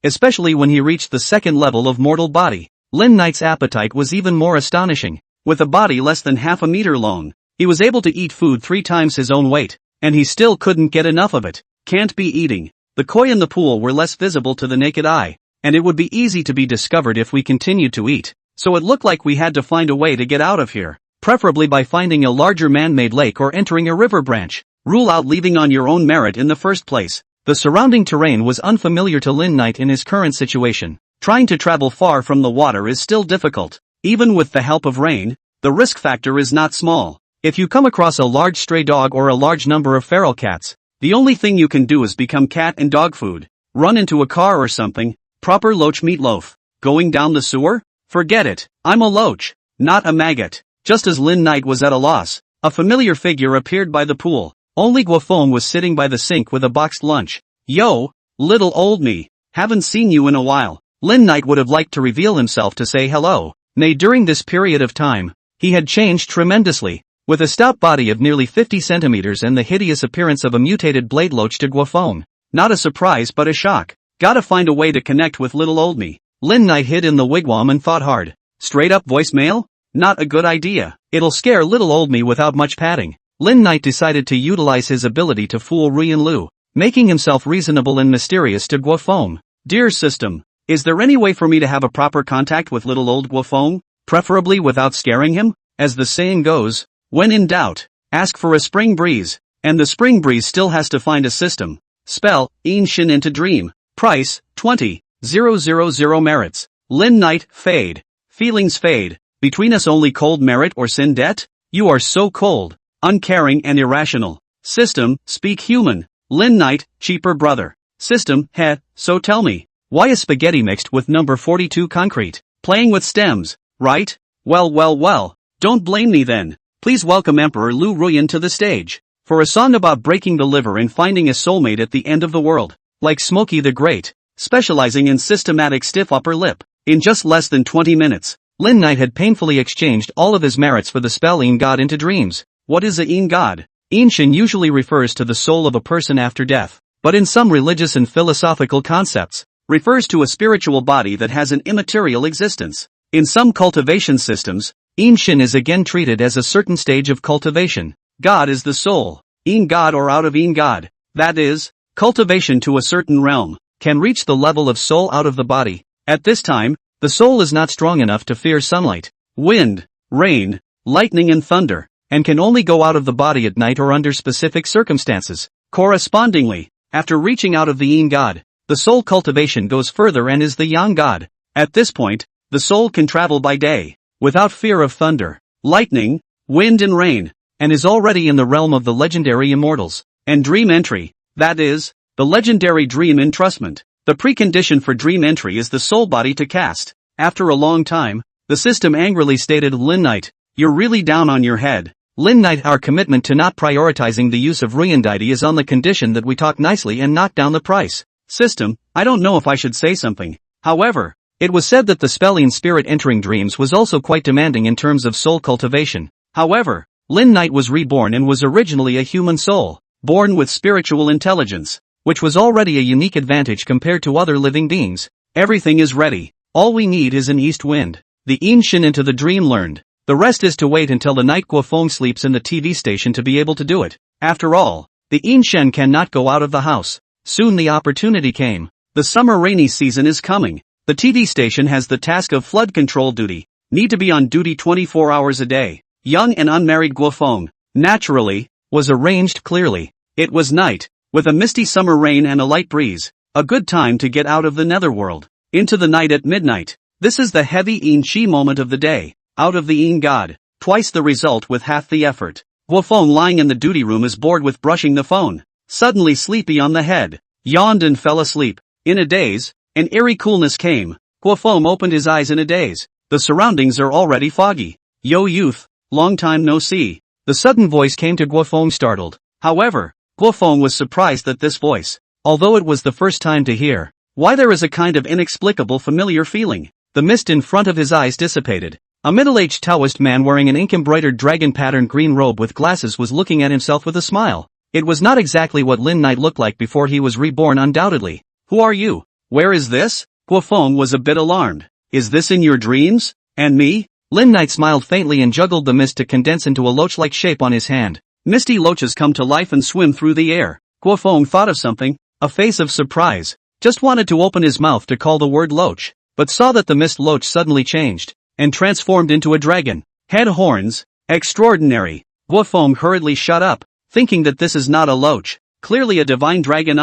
especially when he reached the second level of mortal body. Lin Knight's appetite was even more astonishing. With a body less than half a meter long, he was able to eat food 3 times his own weight, and he still couldn't get enough of it. Can't be eating. The koi in the pool were less visible to the naked eye, and it would be easy to be discovered if we continued to eat. So it looked like we had to find a way to get out of here, preferably by finding a larger man-made lake or entering a river branch. Rule out leaving on your own merit in the first place. The surrounding terrain was unfamiliar to Lin Knight in his current situation. Trying to travel far from the water is still difficult. Even with the help of rain, the risk factor is not small. If you come across a large stray dog or a large number of feral cats, the only thing you can do is become cat and dog food. Run into a car or something. Proper loach meatloaf. Going down the sewer? Forget it. I'm a loach, not a maggot. Just as Lin Knight was at a loss, a familiar figure appeared by the pool. Only Guofeng was sitting by the sink with a boxed lunch. Yo, little old me. Haven't seen you in a while. Lin Knight would have liked to reveal himself to say hello. Nay, during this period of time, he had changed tremendously. With a stout body of nearly 50 centimeters and the hideous appearance of a mutated blade loach to Guofeng. Not a surprise but a shock. Gotta find a way to connect with little old me. Lin Knight hid in the wigwam and thought hard. Straight up voicemail? Not a good idea. It'll scare little old me without much padding. Lin Knight decided to utilize his ability to fool Ruyan Lu, making himself reasonable and mysterious to Guofeng. Dear system, is there any way for me to have a proper contact with little old Guofeng, preferably without scaring him? As the saying goes, when in doubt, ask for a spring breeze, and the spring breeze still has to find a system. Spell, Yin Shin into dream. Price, 20,000 merits. Lin Knight, fade. Feelings fade. Between us only cold merit or sin debt? You are so cold, uncaring and irrational. System, speak human. Lin Knight, cheaper brother. System, so tell me, why is spaghetti mixed with number 42 concrete? Playing with stems, right? Well, don't blame me then. Please welcome Emperor Lu Ruyan to the stage, for a song about breaking the liver and finding a soulmate at the end of the world. Like Smokey the Great, specializing in systematic stiff upper lip. In just less than 20 minutes, Lin Knight had painfully exchanged all of his merits for the spell Yin God into dreams. What is a Yin God? Yin Shin usually refers to the soul of a person after death, but in some religious and philosophical concepts, refers to a spiritual body that has an immaterial existence. In some cultivation systems, Yin Shin is again treated as a certain stage of cultivation. God is the soul. Yin God or out of Yin God, that is, cultivation to a certain realm, can reach the level of soul out of the body. At this time, the soul is not strong enough to fear sunlight, wind, rain, lightning and thunder, and can only go out of the body at night or under specific circumstances. Correspondingly, after reaching out of the Yin God, the soul cultivation goes further and is the Yang God. At this point, the soul can travel by day, without fear of thunder, lightning, wind and rain, and is already in the realm of the legendary immortals. And dream entry, that is, the legendary dream entrustment. The precondition for dream entry is the soul body to cast. After a long time, the system angrily stated, Lin Knight, you're really down on your head. Lin Knight, our commitment to not prioritizing the use of Ruyan deity is on the condition that we talk nicely and knock down the price. System, I don't know if I should say something. However, it was said that the spelling spirit entering dreams was also quite demanding in terms of soul cultivation. However, Lin Knight was reborn and was originally a human soul, born with spiritual intelligence, which was already a unique advantage compared to other living beings. Everything is ready. All we need is an east wind. The Yin Shin into the dream learned. The rest is to wait until the night Guofeng sleeps in the TV station to be able to do it. After all, the Yin Shen cannot go out of the house. Soon the opportunity came. The summer rainy season is coming. The TV station has the task of flood control duty. Need to be on duty 24 hours a day. Young and unmarried Guofeng, naturally, was arranged clearly. It was night, with a misty summer rain and a light breeze. A good time to get out of the netherworld. Into the night at midnight. This is the heavy Yin Chi moment of the day. Out of the Yin God. Twice the result with half the effort. Guofeng lying in the duty room is bored with brushing the phone. Suddenly sleepy on the head. Yawned and fell asleep. In a daze, an eerie coolness came. Guofeng opened his eyes in a daze. The surroundings are already foggy. Yo youth, long time no see. The sudden voice came to Guofeng startled. However, Guofeng was surprised that this voice, although it was the first time to hear, why there is a kind of inexplicable familiar feeling. The mist in front of his eyes dissipated. A middle-aged Taoist man wearing an ink-embroidered dragon-patterned green robe with glasses was looking at himself with a smile. It was not exactly what Lin Knight looked like before he was reborn undoubtedly. Who are you? Where is this? Guofeng was a bit alarmed. Is this in your dreams? And me? Lin Knight smiled faintly and juggled the mist to condense into a loach-like shape on his hand. Misty loaches come to life and swim through the air. Guofeng thought of something, a face of surprise. Just wanted to open his mouth to call the word loach, but saw that the mist loach suddenly changed and transformed into a dragon. Head horns, extraordinary. Guofeng hurriedly shut up, thinking that this is not a loach, clearly a divine dragon.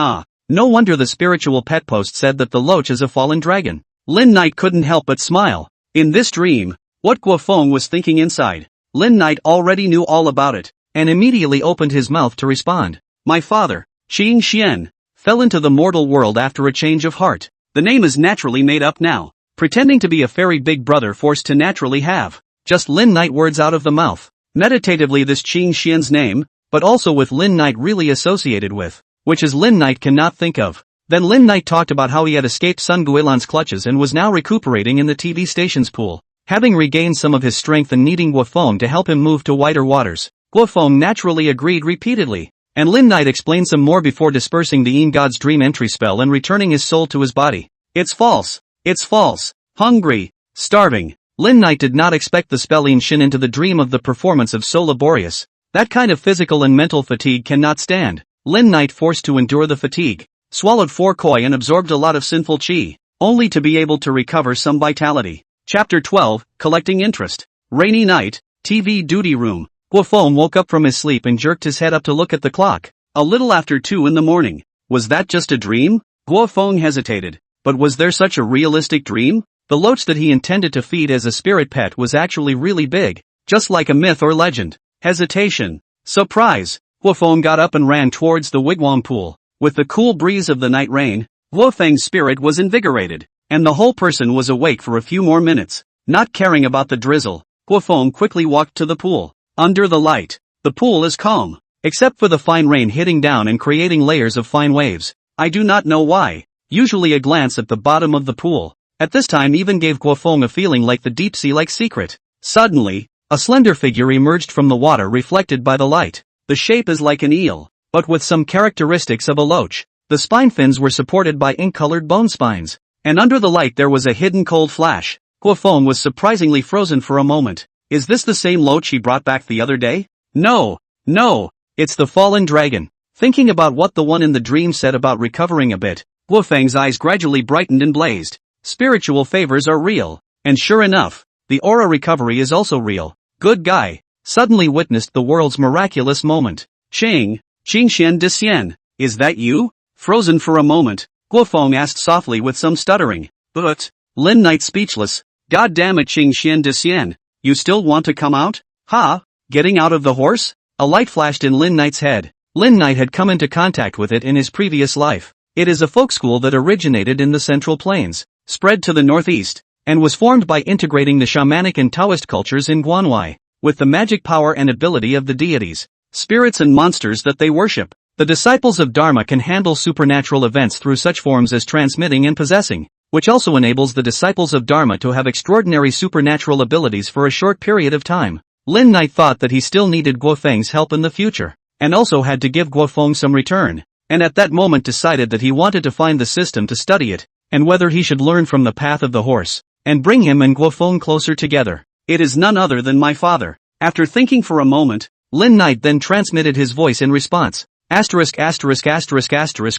No wonder the spiritual pet post said that the loach is a fallen dragon. Lin Knight couldn't help but smile. In this dream, what Guofeng was thinking inside, Lin Knight already knew all about it, and immediately opened his mouth to respond. My father, Qing Xian, fell into the mortal world after a change of heart. The name is naturally made up now, pretending to be a fairy big brother forced to naturally have just Lin Knight words out of the mouth. Meditatively this Qing Xian's name, but also with Lin Knight really associated with, which is Lin Knight cannot think of. Then Lin Knight talked about how he had escaped Sun Guilan's clutches and was now recuperating in the TV station's pool, having regained some of his strength and needing Guofeng to help him move to wider waters. Guofeng naturally agreed repeatedly, and Lin Knight explained some more before dispersing the Yin God's dream entry spell and returning his soul to his body. It's false. It's false. Hungry. Starving. Lin Knight did not expect the spell Yin Shin into the dream of the performance of so laborious. That kind of physical and mental fatigue cannot stand. Lin Knight forced to endure the fatigue, swallowed 4 koi and absorbed a lot of sinful chi, only to be able to recover some vitality. Chapter 12, Collecting Interest. Rainy night, TV duty room. Guofeng woke up from his sleep and jerked his head up to look at the clock. A little after 2 in the morning. Was that just a dream? Guofeng hesitated. But was there such a realistic dream? The loach that he intended to feed as a spirit pet was actually really big, just like a myth or legend. Hesitation. Surprise. Guofeng got up and ran towards the wigwam pool. With the cool breeze of the night rain, Guofeng's spirit was invigorated, and the whole person was awake for a few more minutes. Not caring about the drizzle, Guofeng quickly walked to the pool. Under the light, the pool is calm, except for the fine rain hitting down and creating layers of fine waves. I do not know why. Usually a glance at the bottom of the pool, at this time even gave Guofeng a feeling like the deep sea-like secret. Suddenly, a slender figure emerged from the water reflected by the light. The shape is like an eel, but with some characteristics of a loach. The spine fins were supported by ink-colored bone spines, and under the light there was a hidden cold flash. Guofeng was surprisingly frozen for a moment. Is this the same loach he brought back the other day? No, it's the fallen dragon. Thinking about what the one in the dream said about recovering a bit, Guofeng's eyes gradually brightened and blazed. Spiritual favors are real, and sure enough, the aura recovery is also real. Good guy. Suddenly witnessed the world's miraculous moment. Qing Xian Disian, is that you? Frozen for a moment, Guofeng asked softly with some stuttering. But, Lin Knight speechless. God damn it Qing Xian Disian, you still want to come out? Ha? Getting out of the horse? A light flashed in Lin Knight's head. Lin Knight had come into contact with it in his previous life. It is a folk school that originated in the Central Plains, spread to the northeast, and was formed by integrating the shamanic and Taoist cultures in Guanwai, with the magic power and ability of the deities, spirits and monsters that they worship. The disciples of Dharma can handle supernatural events through such forms as transmitting and possessing, which also enables the disciples of Dharma to have extraordinary supernatural abilities for a short period of time. Lin Knight thought that he still needed Guofeng's help in the future, and also had to give Guofeng some return, and at that moment decided that he wanted to find the system to study it, and whether he should learn from the path of the horse, and bring him and Guofeng closer together. It is none other than my father. After thinking for a moment, Lin Knight then transmitted his voice in response. Asterisk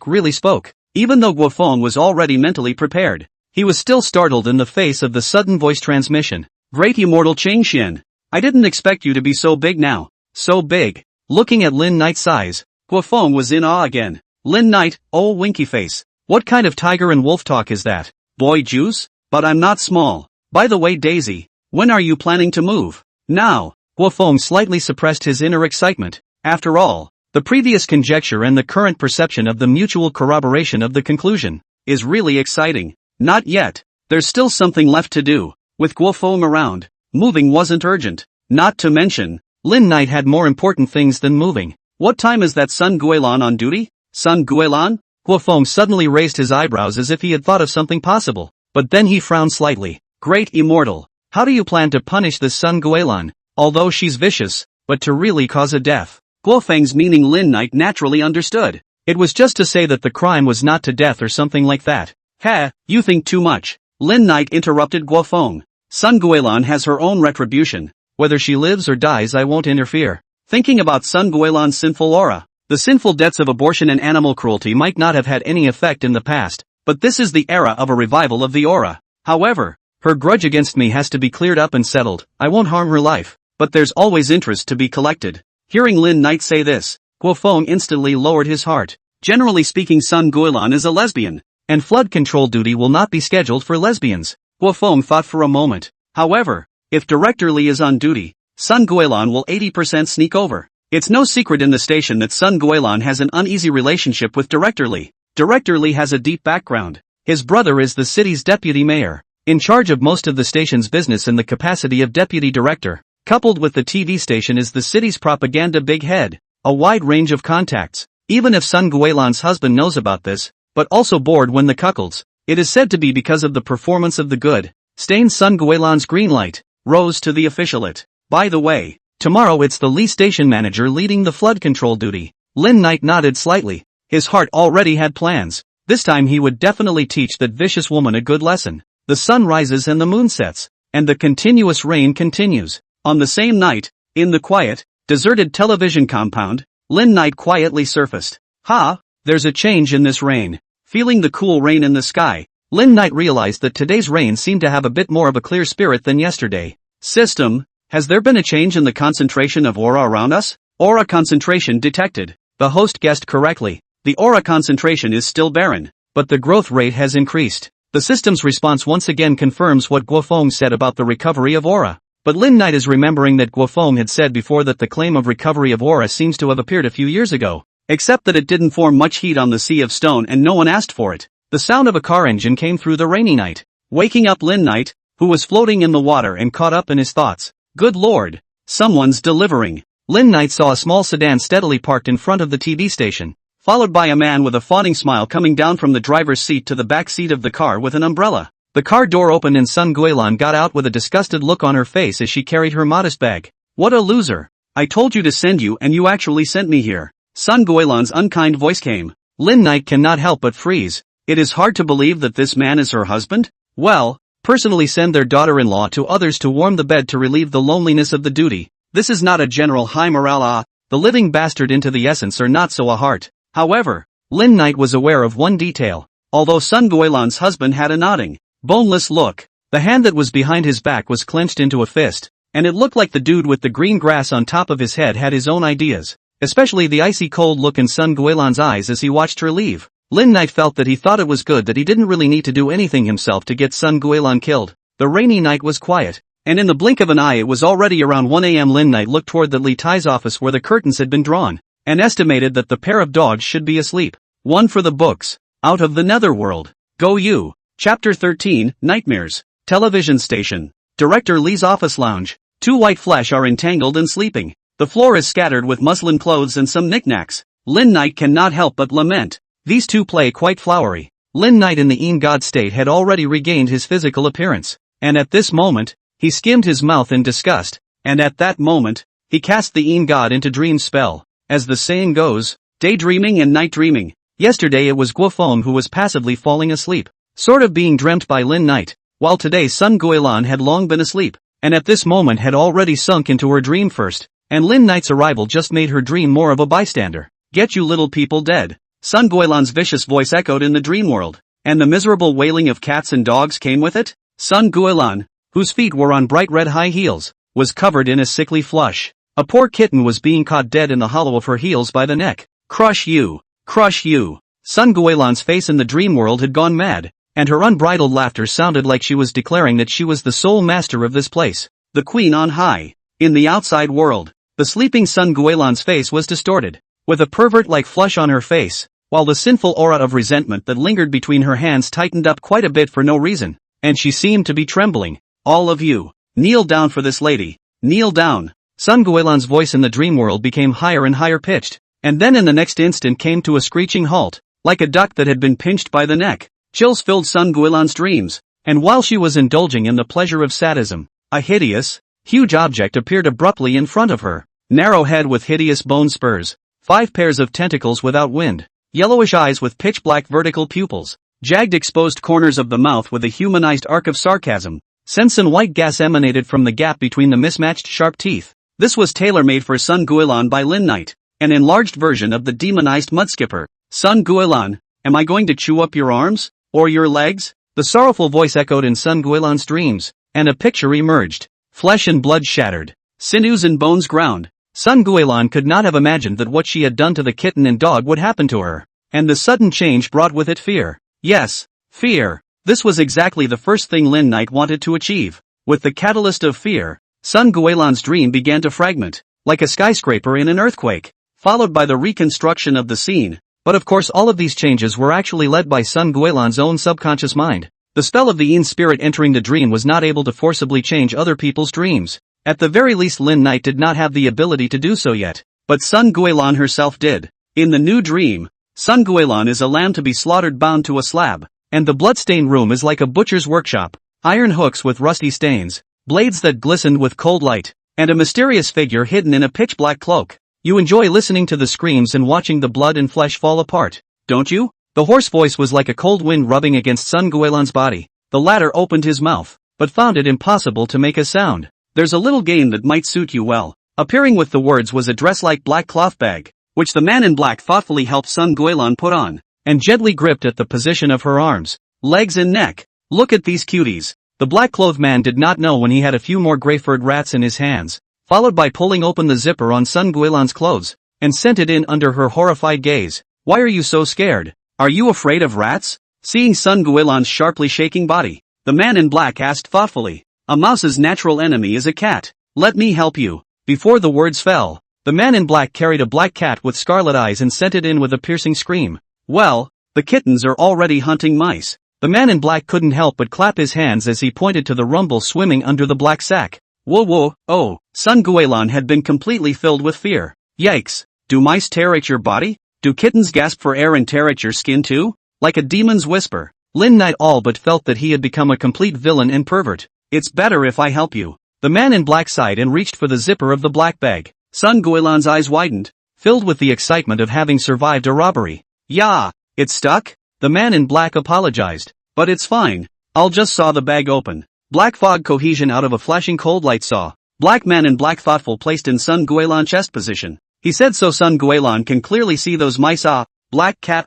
really spoke. Even though Guofeng was already mentally prepared, he was still startled in the face of the sudden voice transmission. Great immortal Qing Xian, I didn't expect you to be so big now. So big. Looking at Lin Knight's size, Guofeng was in awe again. Lin Knight, oh winky face. What kind of tiger and wolf talk is that? Boy juice? But I'm not small. By the way Daisy, when are you planning to move? Now. Guofeng slightly suppressed his inner excitement. After all, the previous conjecture and the current perception of the mutual corroboration of the conclusion is really exciting. Not yet. There's still something left to do. With Guofeng around, moving wasn't urgent. Not to mention, Lin Knight had more important things than moving. What time is that Sun Guilan on duty? Sun Guilan? Guofeng suddenly raised his eyebrows as if he had thought of something possible, but then he frowned slightly. Great Immortal, how do you plan to punish this Sun Guilan? Although she's vicious, but to really cause a death. Guofeng's meaning Lin Knight naturally understood. It was just to say that the crime was not to death or something like that. Ha, you think too much. Lin Knight interrupted Guofeng. Sun Guilan has her own retribution. Whether she lives or dies, I won't interfere. Thinking about Sun Guilan's sinful aura, the sinful debts of abortion and animal cruelty might not have had any effect in the past, but this is the era of a revival of the aura. However, her grudge against me has to be cleared up and settled. I won't harm her life, but there's always interest to be collected. Hearing Lin Knight say this, Guofeng instantly lowered his heart. Generally speaking, Sun Guilan is a lesbian, and flood control duty will not be scheduled for lesbians. Guofeng thought for a moment. However, if Director Li is on duty, Sun Guilan will 80% sneak over. It's no secret in the station that Sun Guilan has an uneasy relationship with Director Li. Director Li has a deep background. His brother is the city's deputy mayor, in charge of most of the station's business in the capacity of deputy director. Coupled with the TV station is the city's propaganda big head, a wide range of contacts. Even if Sun Guilan's husband knows about this, but also bored when the cuckolds, it is said to be because of the performance of the good, stained Sun Guilan's green light, rose to the officialate. By the way, tomorrow it's the Li station manager leading the flood control duty. Lin Knight nodded slightly. His heart already had plans. This time he would definitely teach that vicious woman a good lesson. The sun rises and the moon sets, and the continuous rain continues. On the same night, in the quiet, deserted television compound, Lin Knight quietly surfaced. Ha! There's a change in this rain. Feeling the cool rain in the sky, Lin Knight realized that today's rain seemed to have a bit more of a clear spirit than yesterday. System, has there been a change in the concentration of aura around us? Aura concentration detected. The host guessed correctly. The aura concentration is still barren, but the growth rate has increased. The system's response once again confirms what Guofeng said about the recovery of aura. But Lin Knight is remembering that Guofeng had said before that the claim of recovery of aura seems to have appeared a few years ago. Except that it didn't form much heat on the Sea of Stone and no one asked for it. The sound of a car engine came through the rainy night, waking up Lin Knight, who was floating in the water and caught up in his thoughts. Good lord, someone's delivering. Lin Knight saw a small sedan steadily parked in front of the TV station, followed by a man with a fawning smile coming down from the driver's seat to the back seat of the car with an umbrella. The car door opened and Sun Guilan got out with a disgusted look on her face as she carried her modest bag. What a loser. I told you to send you and you actually sent me here. Sun Guilan's unkind voice came. Lin Knight cannot help but freeze. It is hard to believe that this man is her husband? Well, personally send their daughter-in-law to others to warm the bed to relieve the loneliness of the duty. This is not a general high morale the living bastard into the essence or not so a heart. However, Lin Knight was aware of one detail. Although Sun Guilan's husband had a nodding, boneless look, the hand that was behind his back was clenched into a fist, and it looked like the dude with the green grass on top of his head had his own ideas, especially the icy cold look in Sun Guilan's eyes as he watched her leave. Lin Knight felt that he thought it was good that he didn't really need to do anything himself to get Sun Guilan killed. The rainy night was quiet, and in the blink of an eye it was already around 1 a.m. Lin Knight looked toward the Li Tai's office where the curtains had been drawn, and estimated that the pair of dogs should be asleep. One for the books. Out of the netherworld. Go you. Chapter 13, Nightmares. Television station. Director Li's office lounge. Two white flesh are entangled and sleeping. The floor is scattered with muslin clothes and some knickknacks. Lin Knight cannot help but lament. These two play quite flowery. Lin Knight in the Ean God state had already regained his physical appearance, and at this moment, he skimmed his mouth in disgust, and at that moment, he cast the Ean God into dream spell. As the saying goes, daydreaming and night dreaming. Yesterday it was Guofeng who was passively falling asleep, sort of being dreamt by Lin Knight, while today Sun Guilan had long been asleep, and at this moment had already sunk into her dream first, and Lin Knight's arrival just made her dream more of a bystander. Get you little people dead. Sun Guilan's vicious voice echoed in the dream world, and the miserable wailing of cats and dogs came with it. Sun Guilan, whose feet were on bright red high heels, was covered in a sickly flush. A poor kitten was being caught dead in the hollow of her heels by the neck. Crush you! Crush you! Sun Guilan's face in the dream world had gone mad, and her unbridled laughter sounded like she was declaring that she was the sole master of this place, the queen on high. In the outside world, the sleeping Sun Guilan's face was distorted, with a pervert-like flush on her face, while the sinful aura of resentment that lingered between her hands tightened up quite a bit for no reason, and she seemed to be trembling. All of you. Kneel down for this lady. Kneel down. Sun Guilan's voice in the dream world became higher and higher pitched, and then in the next instant came to a screeching halt, like a duck that had been pinched by the neck. Chills filled Sun Guilan's dreams, and while she was indulging in the pleasure of sadism, a hideous, huge object appeared abruptly in front of her. Narrow head with hideous bone spurs, 5 pairs of tentacles without wind, yellowish eyes with pitch-black vertical pupils, jagged exposed corners of the mouth with a humanized arc of sarcasm. Sense and white gas emanated from the gap between the mismatched sharp teeth. This was tailor-made for Sun Guilan by Lin Knight, an enlarged version of the demonized mudskipper. Sun Guilan, am I going to chew up your arms? Or your legs? The sorrowful voice echoed in Sun Guilan's dreams, and a picture emerged. Flesh and blood shattered, sinews and bones ground. Sun Guilan could not have imagined that what she had done to the kitten and dog would happen to her, and the sudden change brought with it fear. Yes, fear. This was exactly the first thing Lin Knight wanted to achieve. With the catalyst of fear, Sun Guilan's dream began to fragment, like a skyscraper in an earthquake, followed by the reconstruction of the scene. But of course all of these changes were actually led by Sun Guilan's own subconscious mind. The spell of the Yin spirit entering the dream was not able to forcibly change other people's dreams. At the very least Lin Knight did not have the ability to do so yet, but Sun Guilan herself did. In the new dream, Sun Guilan is a lamb to be slaughtered bound to a slab, and the bloodstained room is like a butcher's workshop. Iron hooks with rusty stains, blades that glistened with cold light, and a mysterious figure hidden in a pitch-black cloak. You enjoy listening to the screams and watching the blood and flesh fall apart, don't you? The hoarse voice was like a cold wind rubbing against Sun Guilan's body. The latter opened his mouth, but found it impossible to make a sound. There's a little game that might suit you well. Appearing with the words was a dress-like black cloth bag, which the man in black thoughtfully helped Sun Guilan put on, and gently gripped at the position of her arms, legs and neck. Look at these cuties. The black-clothed man did not know when he had a few more gray-furred rats in his hands, followed by pulling open the zipper on Sun Guilan's clothes, and sent it in under her horrified gaze. Why are you so scared? Are you afraid of rats? Seeing Sun Guilan's sharply shaking body, the man in black asked thoughtfully. A mouse's natural enemy is a cat. Let me help you. Before the words fell, the man in black carried a black cat with scarlet eyes and sent it in with a piercing scream. Well, the kittens are already hunting mice. The man in black couldn't help but clap his hands as he pointed to the rumble swimming under the black sack. Whoa whoa, oh, Sun Guilan had been completely filled with fear. Yikes, do mice tear at your body? Do kittens gasp for air and tear at your skin too? Like a demon's whisper, Lin Knight all but felt that he had become a complete villain and pervert. It's better if I help you. The man in black sighed and reached for the zipper of the black bag. Sun Guilan's eyes widened, filled with the excitement of having survived a robbery. Yeah, it's stuck? The man in black apologized. But it's fine. I'll just saw the bag open. Black fog cohesion out of a flashing cold light saw. Black man in black thoughtful placed in Sun Guilan chest position. He said so Sun Guilan can clearly see those mice black cat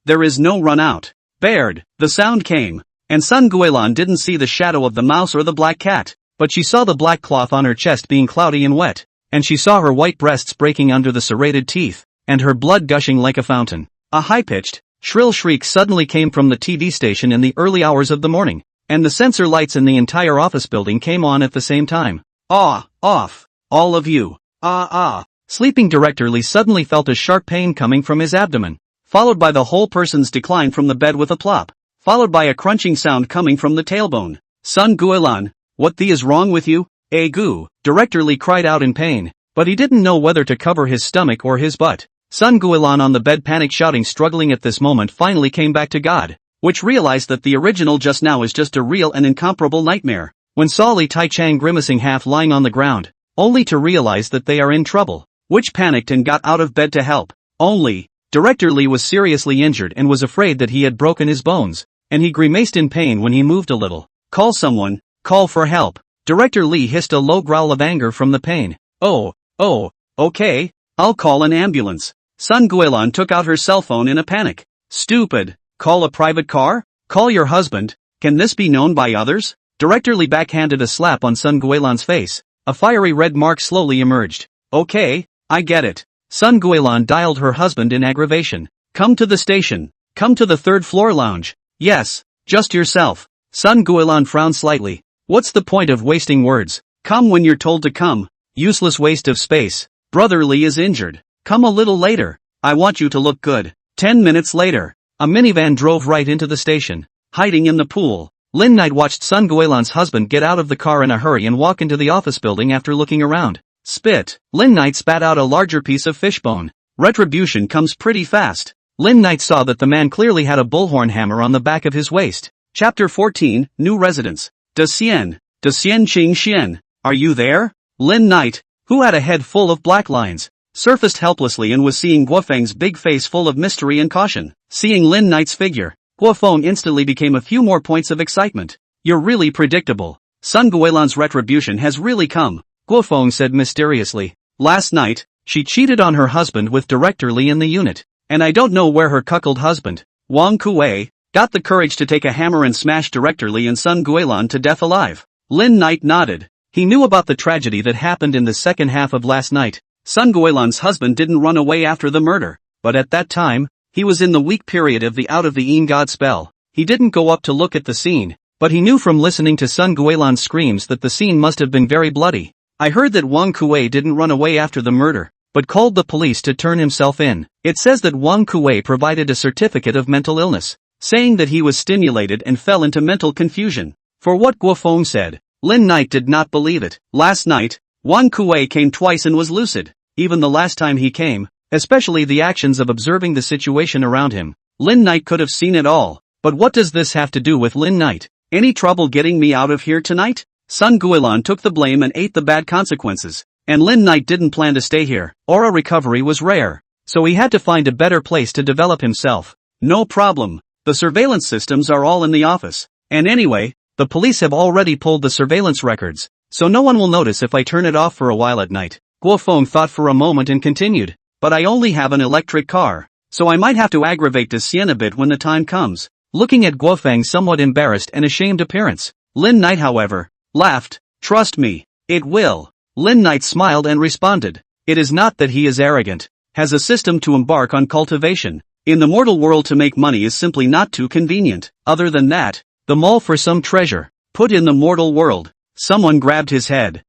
there is no run out. Baird, the sound came. And Sun Guilan didn't see the shadow of the mouse or the black cat, but she saw the black cloth on her chest being cloudy and wet, and she saw her white breasts breaking under the serrated teeth, and her blood gushing like a fountain. A high-pitched, shrill shriek suddenly came from the TV station in the early hours of the morning, and the sensor lights in the entire office building came on at the same time. Off, all of you. Sleeping Director Lee suddenly felt a sharp pain coming from his abdomen, followed by the whole person's decline from the bed with a plop, followed by a crunching sound coming from the tailbone. Sun Guilan, what the is wrong with you? Goo, Director Lee cried out in pain, but he didn't know whether to cover his stomach or his butt. Sun Guilan on the bed panic shouting struggling at this moment finally came back to God, which realized that the original just now is just a real and incomparable nightmare. When saw Li Tai Chang grimacing half lying on the ground, only to realize that they are in trouble, which panicked and got out of bed to help. Only, Director Lee was seriously injured and was afraid that he had broken his bones, and he grimaced in pain when he moved a little. Call someone, call for help. Director Lee hissed a low growl of anger from the pain. Oh, okay, I'll call an ambulance. Sun Guilan took out her cell phone in a panic. Stupid, call a private car? Call your husband, can this be known by others? Director Lee backhanded a slap on Sun Guilan's face. A fiery red mark slowly emerged. Okay, I get it. Sun Guilan dialed her husband in aggravation. Come to the station. Come to the third floor lounge. Yes, just yourself. Sun Guilan frowned slightly. What's the point of wasting words? Come when you're told to come. Useless waste of space. Brother Lee is injured. Come a little later. I want you to look good. 10 minutes later, a minivan drove right into the station. Hiding in the pool, Lin Knight watched Sun Guilan's husband get out of the car in a hurry and walk into the office building after looking around. Spit. Lin Knight spat out a larger piece of fishbone. Retribution comes pretty fast. Lin Knight saw that the man clearly had a bullhorn hammer on the back of his waist. Chapter 14, New Residence. De Xian Qing Xian. Are you there? Lin Knight, who had a head full of black lines, surfaced helplessly and was seeing Guofeng's big face full of mystery and caution. Seeing Lin Knight's figure, Guofeng instantly became a few more points of excitement. You're really predictable. Sun Guilan's retribution has really come, Guofeng said mysteriously. Last night, she cheated on her husband with Director Li in the unit, and I don't know where her cuckold husband, Wang Kuei, got the courage to take a hammer and smash Director Li and Sun Guilan to death alive. Lin Knight nodded. He knew about the tragedy that happened in the second half of last night. Sun Guilan's husband didn't run away after the murder, but at that time, he was in the weak period of the out of the Yin God spell. He didn't go up to look at the scene, but he knew from listening to Sun Guilan's screams that the scene must have been very bloody. I heard that Wang Kuei didn't run away after the murder, but called the police to turn himself in. It says that Wang Kuei provided a certificate of mental illness, saying that he was stimulated and fell into mental confusion. For what Guofeng said, Lin Knight did not believe it. Last night, Wang Kuei came twice and was lucid. Even the last time he came, especially the actions of observing the situation around him, Lin Knight could have seen it all. But what does this have to do with Lin Knight? Any trouble getting me out of here tonight? Sun Guilan took the blame and ate the bad consequences, and Lin Knight didn't plan to stay here. Aura recovery was rare, so he had to find a better place to develop himself. No problem. The surveillance systems are all in the office. And anyway, the police have already pulled the surveillance records, so no one will notice if I turn it off for a while at night. Guofeng thought for a moment and continued. But I only have an electric car, so I might have to aggravate De Xian a bit when the time comes. Looking at Guofeng's somewhat embarrassed and ashamed appearance, Lin Knight however, laughed. Trust me, it will. Lin Knight smiled and responded. It is not that he is arrogant, has a system to embark on cultivation. In the mortal world to make money is simply not too convenient. Other than that, the mall for some treasure, put in the mortal world. Someone grabbed his head.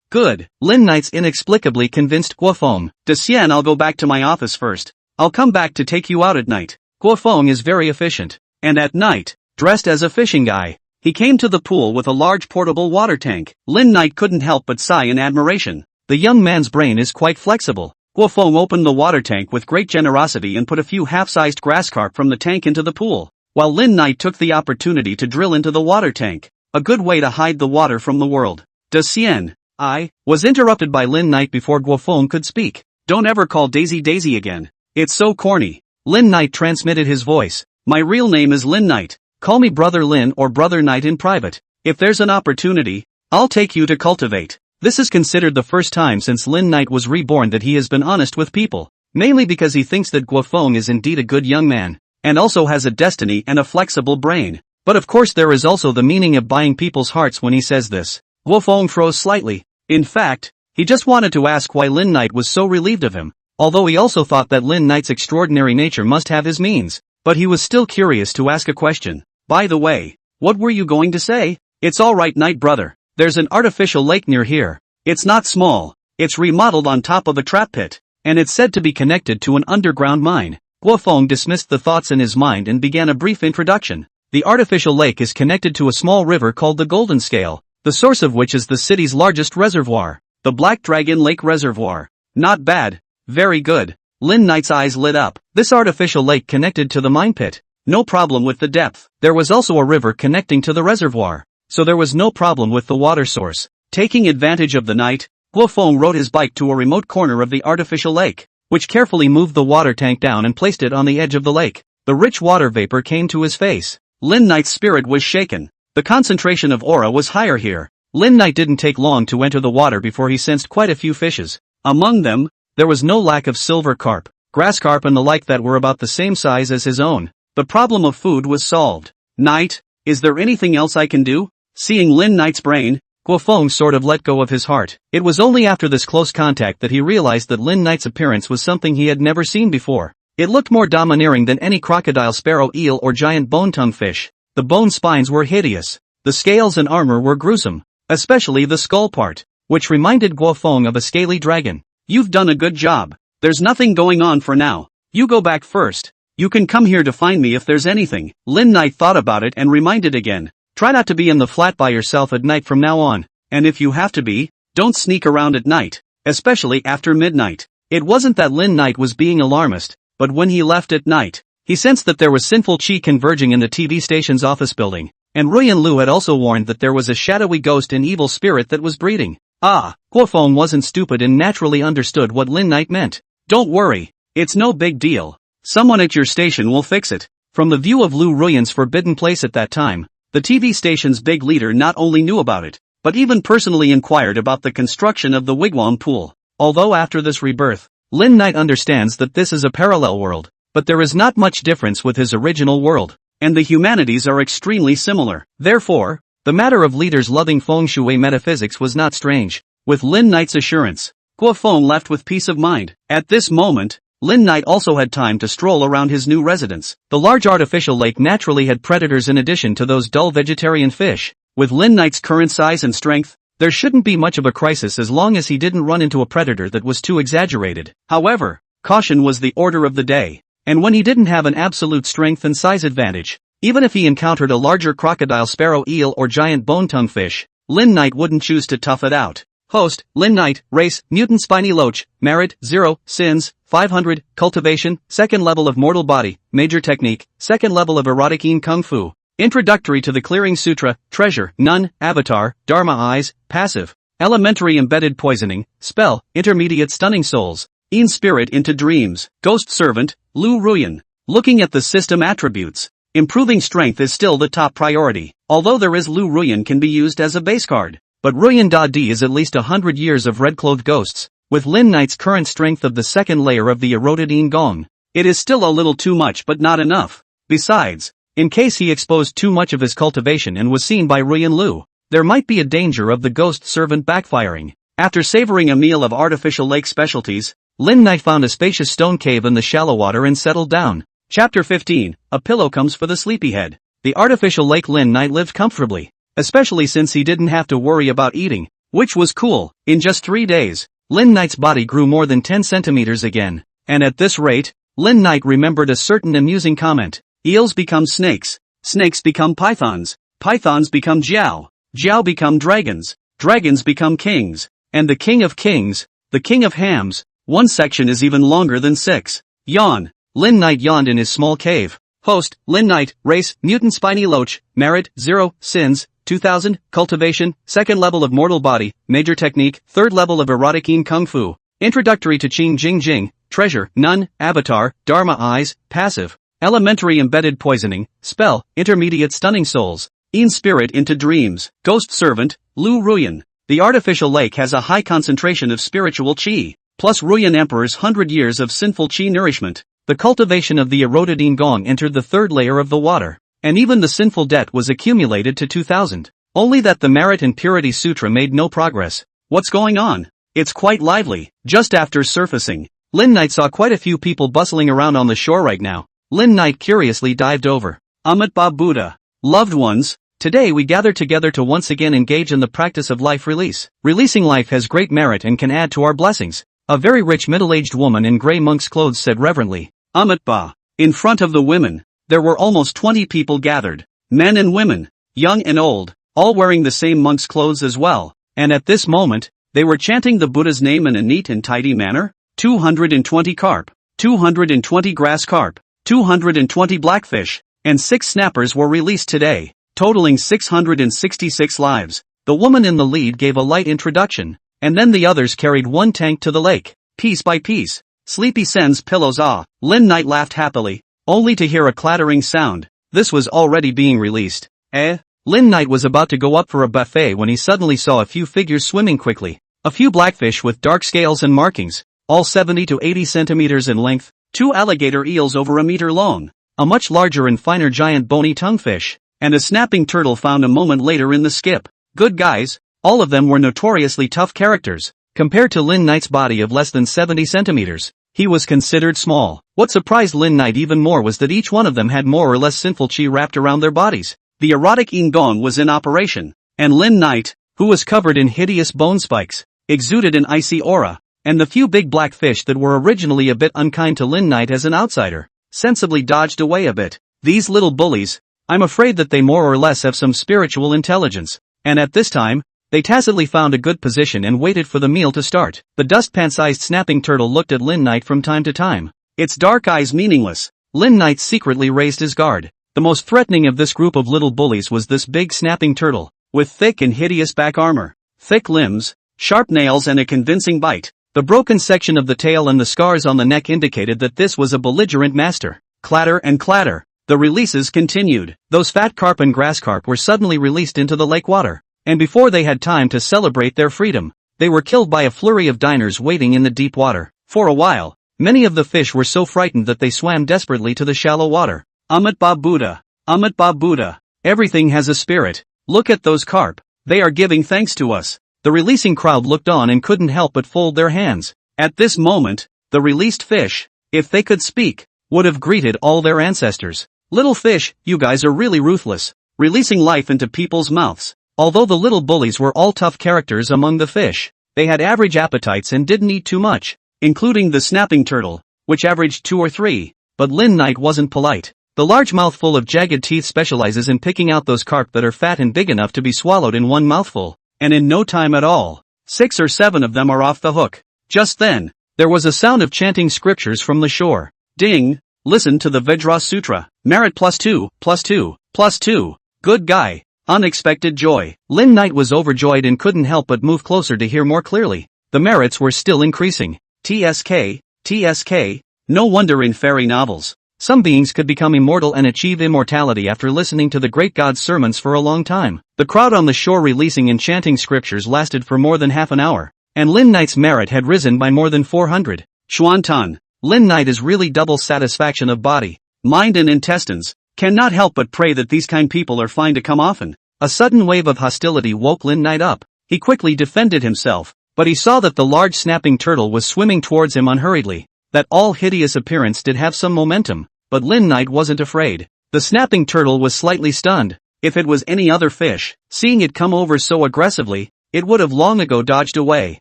Good. Lin Knight's inexplicably convinced Guofeng. De Xian, I'll go back to my office first. I'll come back to take you out at night. Guofeng is very efficient. And at night, dressed as a fishing guy, he came to the pool with a large portable water tank. Lin Knight couldn't help but sigh in admiration. The young man's brain is quite flexible. Guofeng opened the water tank with great generosity and put a few half-sized grass carp from the tank into the pool, while Lin Knight took the opportunity to drill into the water tank. A good way to hide the water from the world. De Xian, I was interrupted by Lin Knight before Guofeng could speak. Don't ever call Daisy Daisy again. It's so corny. Lin Knight transmitted his voice. My real name is Lin Knight. Call me Brother Lin or Brother Knight in private. If there's an opportunity, I'll take you to Cultivate. This is considered the first time since Lin Knight was reborn that he has been honest with people, mainly because he thinks that Guofeng is indeed a good young man, and also has a destiny and a flexible brain. But of course there is also the meaning of buying people's hearts when he says this. Guofeng froze slightly. In fact, he just wanted to ask why Lin Knight was so relieved of him, although he also thought that Lin Knight's extraordinary nature must have his means. But he was still curious to ask a question. By the way, what were you going to say? It's alright, Knight brother. There's an artificial lake near here. It's not small. It's remodeled on top of a trap pit, and it's said to be connected to an underground mine. Guofeng dismissed the thoughts in his mind and began a brief introduction. The artificial lake is connected to a small river called the Golden Scale, the source of which is the city's largest reservoir, the Black Dragon Lake Reservoir. Not bad. Very good. Lin Knight's eyes lit up. This artificial lake connected to the mine pit. No problem with the depth. There was also a river connecting to the reservoir, so there was no problem with the water source. Taking advantage of the night, Guofeng rode his bike to a remote corner of the artificial lake, which carefully moved the water tank down and placed it on the edge of the lake. The rich water vapor came to his face. Lin Knight's spirit was shaken. The concentration of aura was higher here. Lin Knight didn't take long to enter the water before he sensed quite a few fishes. Among them, there was no lack of silver carp, grass carp and the like that were about the same size as his own. The problem of food was solved. Knight, is there anything else I can do? Seeing Lin Knight's brain, Guofeng sort of let go of his heart. It was only after this close contact that he realized that Lin Knight's appearance was something he had never seen before. It looked more domineering than any crocodile, sparrow, eel or giant bone-tongue fish. The bone spines were hideous. The scales and armor were gruesome, especially the skull part, which reminded Guofeng of a scaly dragon. You've done a good job. There's nothing going on for now. You go back first. You can come here to find me if there's anything. Lin Knight thought about it and reminded again. Try not to be in the flat by yourself at night from now on, and if you have to be, don't sneak around at night, especially after midnight. It wasn't that Lin Knight was being alarmist, but when he left at night, he sensed that there was sinful chi converging in the TV station's office building, and Ruyan Lu had also warned that there was a shadowy ghost and evil spirit that was breeding. Guo Feng wasn't stupid and naturally understood what Lin Knight meant. Don't worry, it's no big deal. Someone at your station will fix it. From the view of Lu Ruyan's forbidden place at that time, the TV station's big leader not only knew about it, but even personally inquired about the construction of the wigwam pool. Although after this rebirth, Lin Knight understands that this is a parallel world, but there is not much difference with his original world, and the humanities are extremely similar. Therefore, the matter of leaders loving feng shui metaphysics was not strange. With Lin Knight's assurance, Guo Feng left with peace of mind. At this moment, Lin Knight also had time to stroll around his new residence. The large artificial lake naturally had predators in addition to those dull vegetarian fish. With Lin Knight's current size and strength, there shouldn't be much of a crisis as long as he didn't run into a predator that was too exaggerated. However, caution was the order of the day, and when he didn't have an absolute strength and size advantage, even if he encountered a larger crocodile, sparrow, eel or giant bone-tongue fish, Lin Knight wouldn't choose to tough it out. Host, Lin Knight, race, mutant spiny loach, merit, 0, sins, 500, cultivation, second level of mortal body, major technique, second level of erotic yin kung fu. Introductory to the Clearing Sutra, treasure, none, avatar, dharma eyes, passive, elementary embedded poisoning, spell, intermediate stunning souls, in spirit into dreams, ghost servant, Lu Ruyan. Looking at the system attributes, improving strength is still the top priority, although there is Lu Ruyan can be used as a base card, but Ruyan Da Di is at least 100 years of red-clothed ghosts, with Lin Knight's current strength of the second layer of the eroded Yin Gong. It is still a little too much but not enough. Besides, in case he exposed too much of his cultivation and was seen by Ruyan Lu, there might be a danger of the ghost servant backfiring. After savoring a meal of artificial lake specialties, Lin Knight found a spacious stone cave in the shallow water and settled down. Chapter 15, A Pillow Comes for the Sleepyhead. The artificial lake Lin Knight lived comfortably, especially since he didn't have to worry about eating, which was cool. In just 3 days, Lin Knight's body grew more than 10 centimeters again, and at this rate, Lin Knight remembered a certain amusing comment. Eels become snakes, snakes become pythons, pythons become jiao, jiao become dragons, dragons become kings, and the king of kings, the king of hams. One section is even longer than 6. Yawn. Lin Knight yawned in his small cave. Host, Lin Knight, race, mutant spiny loach, merit, 0, sins, 2000, cultivation, second level of mortal body, major technique, third level of erotic yin kung fu. Introductory to Qing Jing Jing, treasure, none, avatar, dharma eyes, passive. Elementary embedded poisoning, spell, intermediate stunning souls, in spirit into dreams, ghost servant, Lu Ruyan. The artificial lake has a high concentration of spiritual chi, plus Ruyan Emperor's 100 years of sinful chi nourishment. The cultivation of the eroded Yin Gong entered the third layer of the water, and even the sinful debt was accumulated to 2000. Only that the Merit and Purity Sutra made no progress. What's going on? It's quite lively. Just after surfacing, Lin Knight saw quite a few people bustling around on the shore right now. Lin Knight curiously dived over. Amitabha Buddha. Loved ones, today we gather together to once again engage in the practice of life release. Releasing life has great merit and can add to our blessings. A very rich middle-aged woman in grey monk's clothes said reverently. Amitabha. In front of the women, there were almost 20 people gathered. Men and women, young and old, all wearing the same monk's clothes as well. And at this moment, they were chanting the Buddha's name in a neat and tidy manner. 220 carp, 220 grass carp, 220 blackfish, and 6 snappers were released today, totaling 666 lives. The woman in the lead gave a light introduction, and then the others carried one tank to the lake, piece by piece. Sleepy sends pillows. Lin Knight laughed happily, only to hear a clattering sound. This was already being released. Lin Knight was about to go up for a buffet when he suddenly saw a few figures swimming quickly. A few blackfish with dark scales and markings, all 70 to 80 centimeters in length, 2 alligator eels over a meter long, a much larger and finer giant bony tonguefish, and a snapping turtle found a moment later in the skip. Good guys, all of them were notoriously tough characters. Compared to Lin Knight's body of less than 70 centimeters, he was considered small. What surprised Lin Knight even more was that each one of them had more or less sinful chi wrapped around their bodies. The erotic Yin Gong was in operation, and Lin Knight, who was covered in hideous bone spikes, exuded an icy aura, and the few big black fish that were originally a bit unkind to Lin Knight as an outsider, sensibly dodged away a bit. These little bullies, I'm afraid that they more or less have some spiritual intelligence. And at this time, they tacitly found a good position and waited for the meal to start. The dustpan-sized snapping turtle looked at Lin Knight from time to time, its dark eyes meaningless. Lin Knight secretly raised his guard. The most threatening of this group of little bullies was this big snapping turtle, with thick and hideous back armor, thick limbs, sharp nails and a convincing bite. The broken section of the tail and the scars on the neck indicated that this was a belligerent master. Clatter and clatter. The releases continued. Those fat carp and grass carp were suddenly released into the lake water, and before they had time to celebrate their freedom, they were killed by a flurry of diners waiting in the deep water. For a while, many of the fish were so frightened that they swam desperately to the shallow water. Amit Ba Buddha. Amit Ba Buddha. Everything has a spirit. Look at those carp. They are giving thanks to us. The releasing crowd looked on and couldn't help but fold their hands. At this moment, the released fish, if they could speak, would have greeted all their ancestors. Little fish, you guys are really ruthless, releasing life into people's mouths. Although the little bullies were all tough characters among the fish, they had average appetites and didn't eat too much, including the snapping turtle, which averaged 2 or 3. But Lin Knight wasn't polite. The large mouthful of jagged teeth specializes in picking out those carp that are fat and big enough to be swallowed in one mouthful, and in no time at all, 6 or 7 of them are off the hook. Just then, there was a sound of chanting scriptures from the shore. Ding! Listen to the Vajra Sutra. Merit +2, +2, +2. Good guy. Unexpected joy. Lin Knight was overjoyed and couldn't help but move closer to hear more clearly. The merits were still increasing. TSK, TSK. No wonder in fairy novels, some beings could become immortal and achieve immortality after listening to the great god's sermons for a long time. The crowd on the shore releasing and chanting scriptures lasted for more than half an hour, and Lin Knight's merit had risen by more than 400. Chuan-tan. Lin Knight is really double satisfaction of body, mind and intestines. Cannot help but pray that these kind people are fine to come often. A sudden wave of hostility woke Lin Knight up. He quickly defended himself, but he saw that the large snapping turtle was swimming towards him unhurriedly. That all hideous appearance did have some momentum, but Lin Knight wasn't afraid. The snapping turtle was slightly stunned. If it was any other fish, seeing it come over so aggressively, it would have long ago dodged away.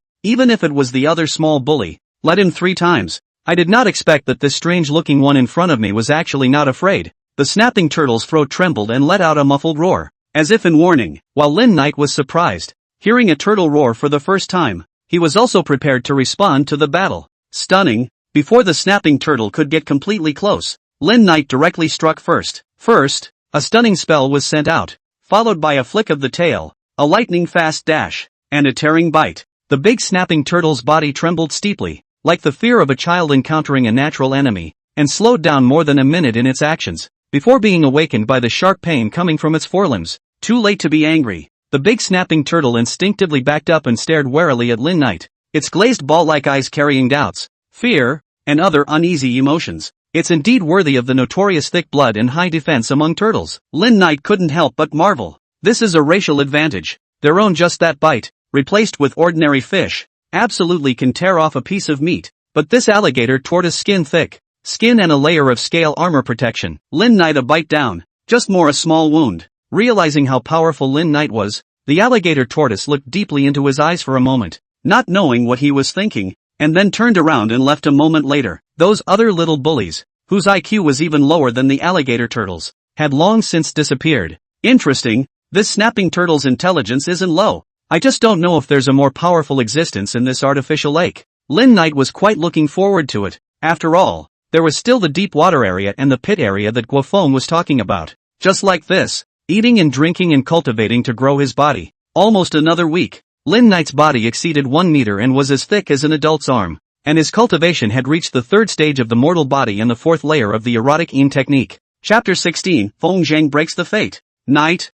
Even if it was the other small bully, let him 3 times. I did not expect that this strange-looking one in front of me was actually not afraid. The snapping turtle's throat trembled and let out a muffled roar, as if in warning. While Lin Knight was surprised, hearing a turtle roar for the first time, he was also prepared to respond to the battle. Stunning. Before the snapping turtle could get completely close, Lin Knight directly struck first. First, a stunning spell was sent out, followed by a flick of the tail, a lightning-fast dash, and a tearing bite. The big snapping turtle's body trembled steeply, like the fear of a child encountering a natural enemy, and slowed down more than a minute in its actions, before being awakened by the sharp pain coming from its forelimbs. Too late to be angry. The big snapping turtle instinctively backed up and stared warily at Lin Knight, its glazed ball-like eyes carrying doubts, fear, and other uneasy emotions. It's indeed worthy of the notorious thick blood and high defense among turtles. Lin Knight couldn't help but marvel. This is a racial advantage. Their own just that bite, replaced with ordinary fish, absolutely can tear off a piece of meat. But this alligator tortoise skin thick, skin and a layer of scale armor protection. Lin Knight a bite down, just more a small wound. Realizing how powerful Lin Knight was, the alligator tortoise looked deeply into his eyes for a moment, not knowing what he was thinking, and then turned around and left a moment later. Those other little bullies, whose IQ was even lower than the alligator turtles, had long since disappeared. Interesting, this snapping turtle's intelligence isn't low. I just don't know if there's a more powerful existence in this artificial lake. Lin Knight was quite looking forward to it. After all, there was still the deep water area and the pit area that Guofeng was talking about. Just like this, eating and drinking and cultivating to grow his body. Almost another week, Lin Knight's body exceeded 1 meter and was as thick as an adult's arm, and his cultivation had reached the 3rd stage of the mortal body and the 4th layer of the erotic Yin technique. Chapter 16, Feng Zhang breaks the fate. Knight,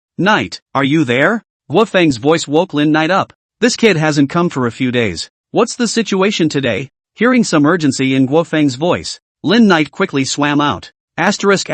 are you there? Guofeng's voice woke Lin Knight up. This kid hasn't come for a few days. What's the situation today? Hearing some urgency in Guofeng's voice, Lin Knight quickly swam out. Asterisk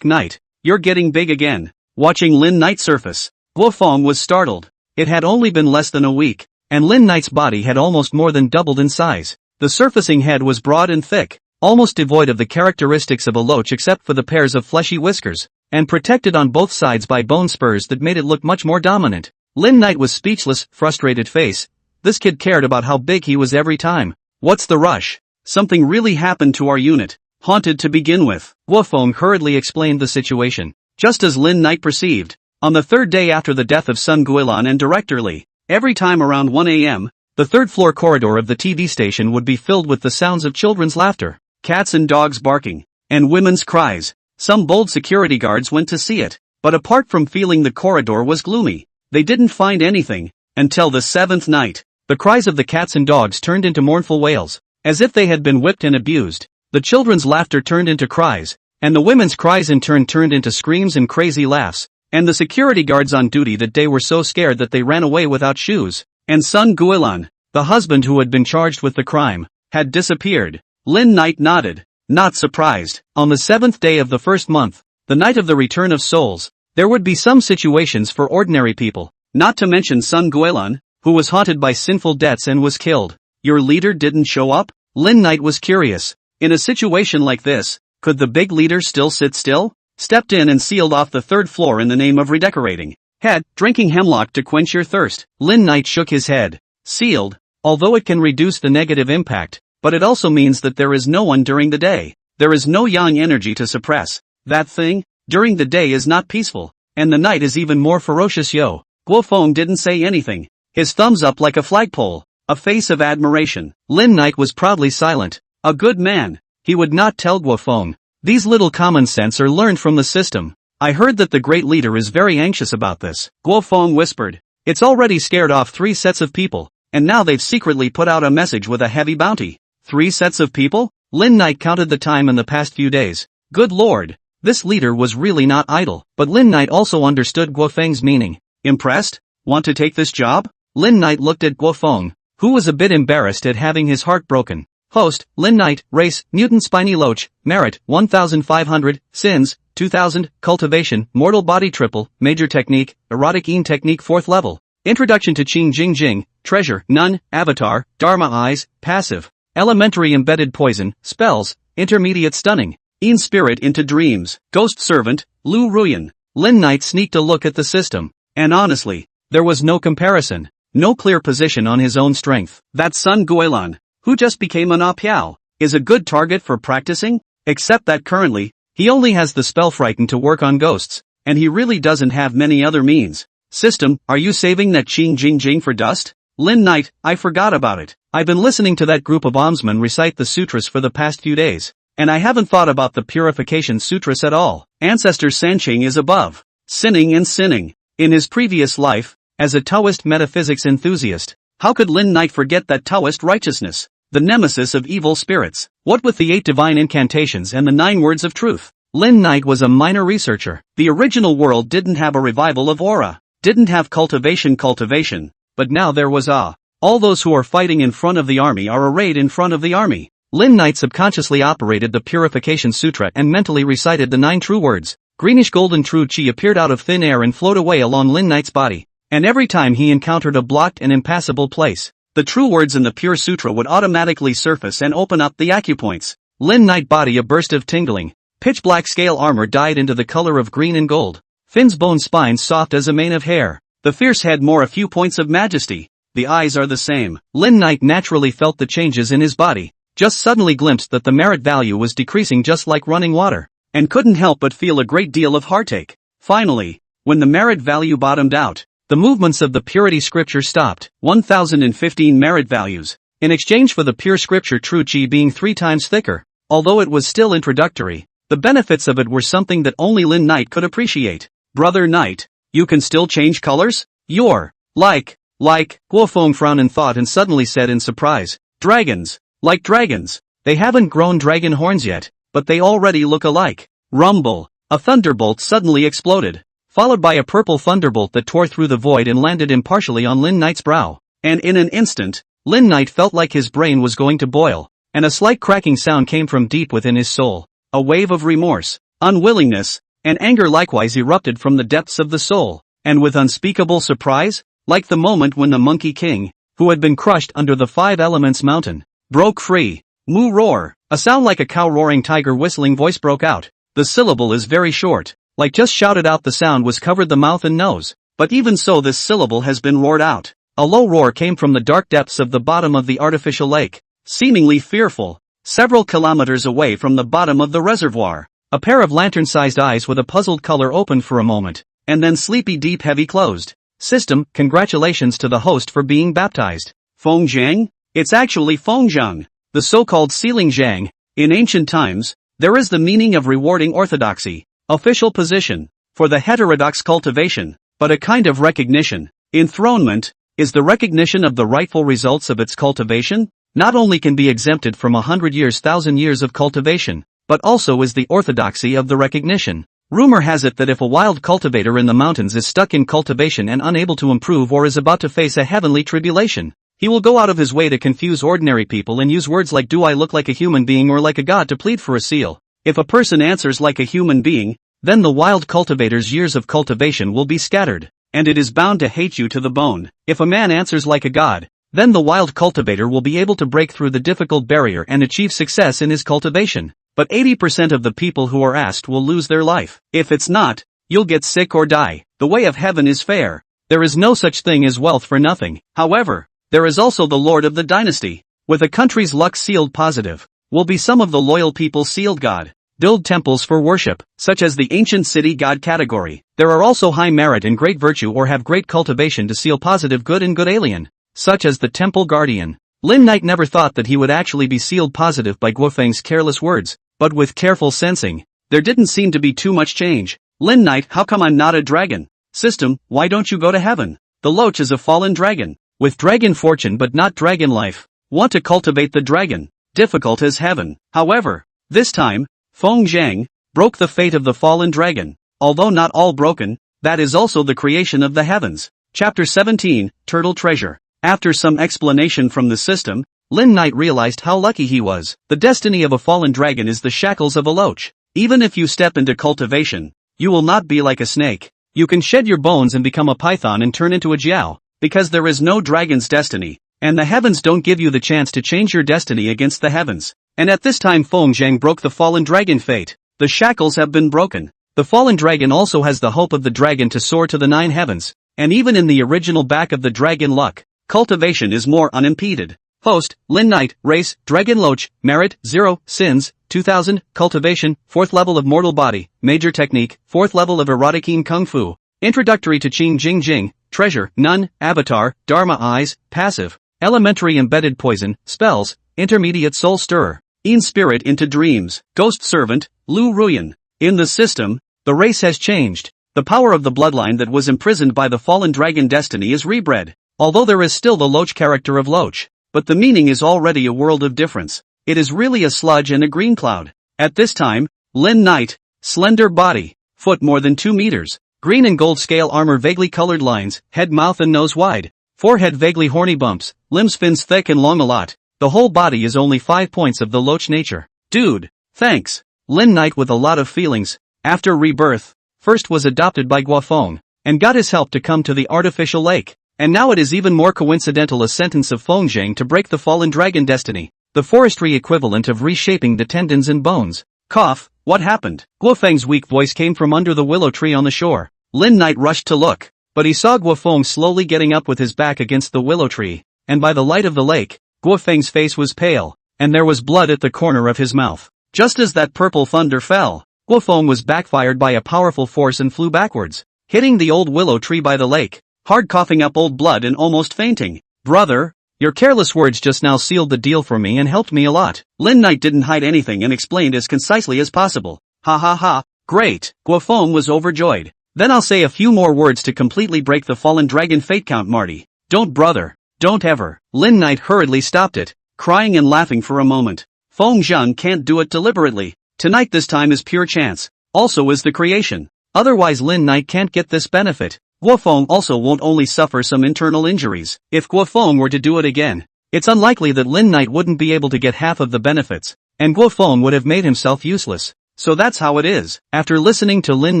Knight, you're getting big again. Watching Lin Knight surface, Guofeng was startled. It had only been less than a week, and Lin Knight's body had almost more than doubled in size. The surfacing head was broad and thick, almost devoid of the characteristics of a loach except for the pairs of fleshy whiskers, and protected on both sides by bone spurs that made it look much more dominant. Lin Knight was speechless, frustrated face. This kid cared about how big he was every time. What's the rush? Something really happened to our unit. haunted to begin with. Guofeng hurriedly explained the situation. Just as Lin Knight perceived, on the third day after the death of Sun Guilan and Director Li, every time around 1 a.m., the third-floor corridor of the TV station would be filled with the sounds of children's laughter, cats and dogs barking, and women's cries. Some bold security guards went to see it, but apart from feeling the corridor was gloomy, they didn't find anything, until the seventh night. The cries of the cats and dogs turned into mournful wails, as if they had been whipped and abused. The children's laughter turned into cries, and the women's cries in turn turned into screams and crazy laughs, and the security guards on duty that day were so scared that they ran away without shoes. And Sun Guilan, the husband who had been charged with the crime, had disappeared. Lin Knight nodded, not surprised. On the seventh day of the first month, the night of the return of souls, there would be some situations for ordinary people, not to mention Sun Guilan, who was haunted by sinful debts and was killed. Your leader didn't show up? Lin Knight was curious. In a situation like this, could the big leader still sit still? Stepped in and sealed off the third floor in the name of redecorating. Head, drinking hemlock to quench your thirst. Lin Knight shook his head. Sealed, although it can reduce the negative impact, but it also means that there is no one during the day. There is no yang energy to suppress. That thing, during the day is not peaceful, and the night is even more ferocious. Guofeng didn't say anything, his thumbs up like a flagpole, a face of admiration. Lin Knight was proudly silent. A good man. He would not tell Guofeng. These little common sense are learned from the system. I heard that the great leader is very anxious about this. Guofeng whispered. It's already scared off 3 sets of people, and now they've secretly put out a message with a heavy bounty. 3 sets of people? Lin Knight counted the time in the past few days. Good lord. This leader was really not idle, but Lin Knight also understood Guofeng's meaning. Impressed? Want to take this job? Lin Knight looked at Guofeng, who was a bit embarrassed at having his heart broken. Host, Lin Knight, race, mutant spiny loach, merit, 1500, sins, 2000, cultivation, mortal body triple, major technique, erotic technique 4th level. Introduction to Qing Jing Jing, treasure, none, avatar, dharma eyes, passive, elementary embedded poison, spells, intermediate stunning, spirit into dreams, ghost servant, Lu Ruyan. Lin Knight sneaked a look at the system, and honestly, there was no comparison, no clear position on his own strength. That Sun Guilan, who just became an Apiao, is a good target for practicing, except that currently, he only has the spell frighten to work on ghosts, and he really doesn't have many other means. System, are you saving that Qing Jing Jing for dust? Lin Knight, I forgot about it. I've been listening to that group of almsmen recite the sutras for the past few days, and I haven't thought about the purification sutras at all. Ancestor Sanqing is above, sinning and sinning. In his previous life, as a Taoist metaphysics enthusiast, how could Lin Knight forget that Taoist righteousness, the nemesis of evil spirits? What with the 8 divine incantations and the 9 words of truth? Lin Knight was a minor researcher. The original world didn't have a revival of aura, didn't have cultivation, but now there was all those who are fighting in front of the army are arrayed in front of the army. Lin Knight subconsciously operated the Purification Sutra and mentally recited the 9 true words. Greenish golden true chi appeared out of thin air and flowed away along Lin Knight's body, and every time he encountered a blocked and impassable place, the true words in the Pure Sutra would automatically surface and open up the acupoints. Lin Knight body a burst of tingling. Pitch black scale armor dyed into the color of green and gold. Finn's bone spine soft as a mane of hair. The fierce head more a few points of majesty. The eyes are the same. Lin Knight naturally felt the changes in his body, just suddenly glimpsed that the merit value was decreasing just like running water, and couldn't help but feel a great deal of heartache. Finally, when the merit value bottomed out, the movements of the purity scripture stopped. 1015 merit values, in exchange for the pure scripture true chi being 3 times thicker. Although it was still introductory, the benefits of it were something that only Lin Knight could appreciate. Brother Knight, you can still change colors? You're like, Guofeng frowned in thought and suddenly said in surprise, dragons, like dragons. They haven't grown dragon horns yet, but they already look alike. Rumble, a thunderbolt suddenly exploded, followed by a purple thunderbolt that tore through the void and landed impartially on Lin Knight's brow. And in an instant, Lin Knight felt like his brain was going to boil, and a slight cracking sound came from deep within his soul. A wave of remorse, unwillingness, and anger likewise erupted from the depths of the soul, and with unspeakable surprise, like the moment when the Monkey King, who had been crushed under the 5 elements mountain, broke free. Moo roar, a sound like a cow roaring tiger whistling voice broke out. The syllable is very short, like just shouted out. The sound was covered the mouth and nose, but even so this syllable has been roared out. A low roar came from the dark depths of the bottom of the artificial lake, seemingly fearful, several kilometers away from the bottom of the reservoir. A pair of lantern-sized eyes with a puzzled color opened for a moment, and then sleepy deep heavy closed. System, congratulations to the host for being baptized. Feng Zhang? It's actually Feng Zhang, the so-called Sealing Zhang. In ancient times, there is the meaning of rewarding orthodoxy, official position, for the heterodox cultivation, but a kind of recognition. Enthronement is the recognition of the rightful results of its cultivation, not only can be exempted from 100 years, 1,000 years of cultivation, but also is the orthodoxy of the recognition. Rumor has it that if a wild cultivator in the mountains is stuck in cultivation and unable to improve or is about to face a heavenly tribulation, he will go out of his way to confuse ordinary people and use words like "do I look like a human being or like a god" to plead for a seal. If a person answers like a human being, then the wild cultivator's years of cultivation will be scattered, and it is bound to hate you to the bone. If a man answers like a god, then the wild cultivator will be able to break through the difficult barrier and achieve success in his cultivation. But 80% of the people who are asked will lose their life. If it's not, you'll get sick or die. The way of heaven is fair. There is no such thing as wealth for nothing. However, there is also the Lord of the dynasty. With a country's luck sealed positive, will be some of the loyal people sealed God. Build temples for worship, such as the ancient city god category. There are also high merit and great virtue or have great cultivation to seal positive good and good alien, such as the temple guardian. Lin Knight never thought that he would actually be sealed positive by Guofeng's careless words, but with careful sensing, there didn't seem to be too much change. Lin Knight, how come I'm not a dragon? System, why don't you go to heaven? The loach is a fallen dragon, with dragon fortune but not dragon life. Want to cultivate the dragon? Difficult as heaven. However, this time, Feng Zhang broke the fate of the fallen dragon. Although not all broken, that is also the creation of the heavens. Chapter 17, Turtle Treasure. After some explanation from the system, Lin Knight realized how lucky he was. The destiny of a fallen dragon is the shackles of a loach. Even if you step into cultivation, you will not be like a snake. You can shed your bones and become a python and turn into a jiao, because there is no dragon's destiny, and the heavens don't give you the chance to change your destiny against the heavens. And at this time Feng Zhang broke the fallen dragon fate. The shackles have been broken. The fallen dragon also has the hope of the dragon to soar to the 9 heavens, and even in the original back of the dragon luck, cultivation is more unimpeded. Host, Lin Knight, race, Dragon Loach, merit, 0, sins, 2000, cultivation, 4th level of mortal body, major technique, 4th level of erotic kung fu, introductory to Qing Jing Jing, treasure, none, avatar, dharma eyes, passive, elementary embedded poison, spells, intermediate soul stirrer, in spirit into dreams, ghost servant, Lu Ruyan. In the system, the race has changed. The power of the bloodline that was imprisoned by the fallen dragon destiny is rebred. Although there is still the loach character of loach, but the meaning is already a world of difference. It is really a sludge and a green cloud. At this time, Lin Knight, slender body, foot more than 2 meters, green and gold scale armor, vaguely colored lines, head, mouth and nose wide, forehead vaguely horny bumps, limbs fins thick and long a lot. The whole body is only 5 points of the loach nature. Dude, thanks. Lin Knight with a lot of feelings. After rebirth, first was adopted by Guofeng, and got his help to come to the artificial lake. And now it is even more coincidental a sentence of Feng Zhang to break the fallen dragon destiny, the forestry equivalent of reshaping the tendons and bones. Cough, what happened? Guofeng's weak voice came from under the willow tree on the shore. Lin Knight rushed to look, but he saw Guofeng slowly getting up with his back against the willow tree, and by the light of the lake, Guofeng's face was pale, and there was blood at the corner of his mouth. Just as that purple thunder fell, Guofeng was backfired by a powerful force and flew backwards, hitting the old willow tree by the lake, hard coughing up old blood and almost fainting. Brother, your careless words just now sealed the deal for me and helped me a lot. Lin Knight didn't hide anything and explained as concisely as possible. Ha ha ha, great. Guofeng was overjoyed. Then I'll say a few more words to completely break the fallen dragon fate. Count Marty. Don't, brother. Don't ever. Lin Knight hurriedly stopped it, crying and laughing for a moment. Feng Zhang can't do it deliberately. Tonight this time is pure chance. Also is the creation. Otherwise Lin Knight can't get this benefit. Guofeng also won't only suffer some internal injuries. If Guofeng were to do it again, it's unlikely that Lin Knight wouldn't be able to get half of the benefits, and Guofeng would have made himself useless. So that's how it is. After listening to Lin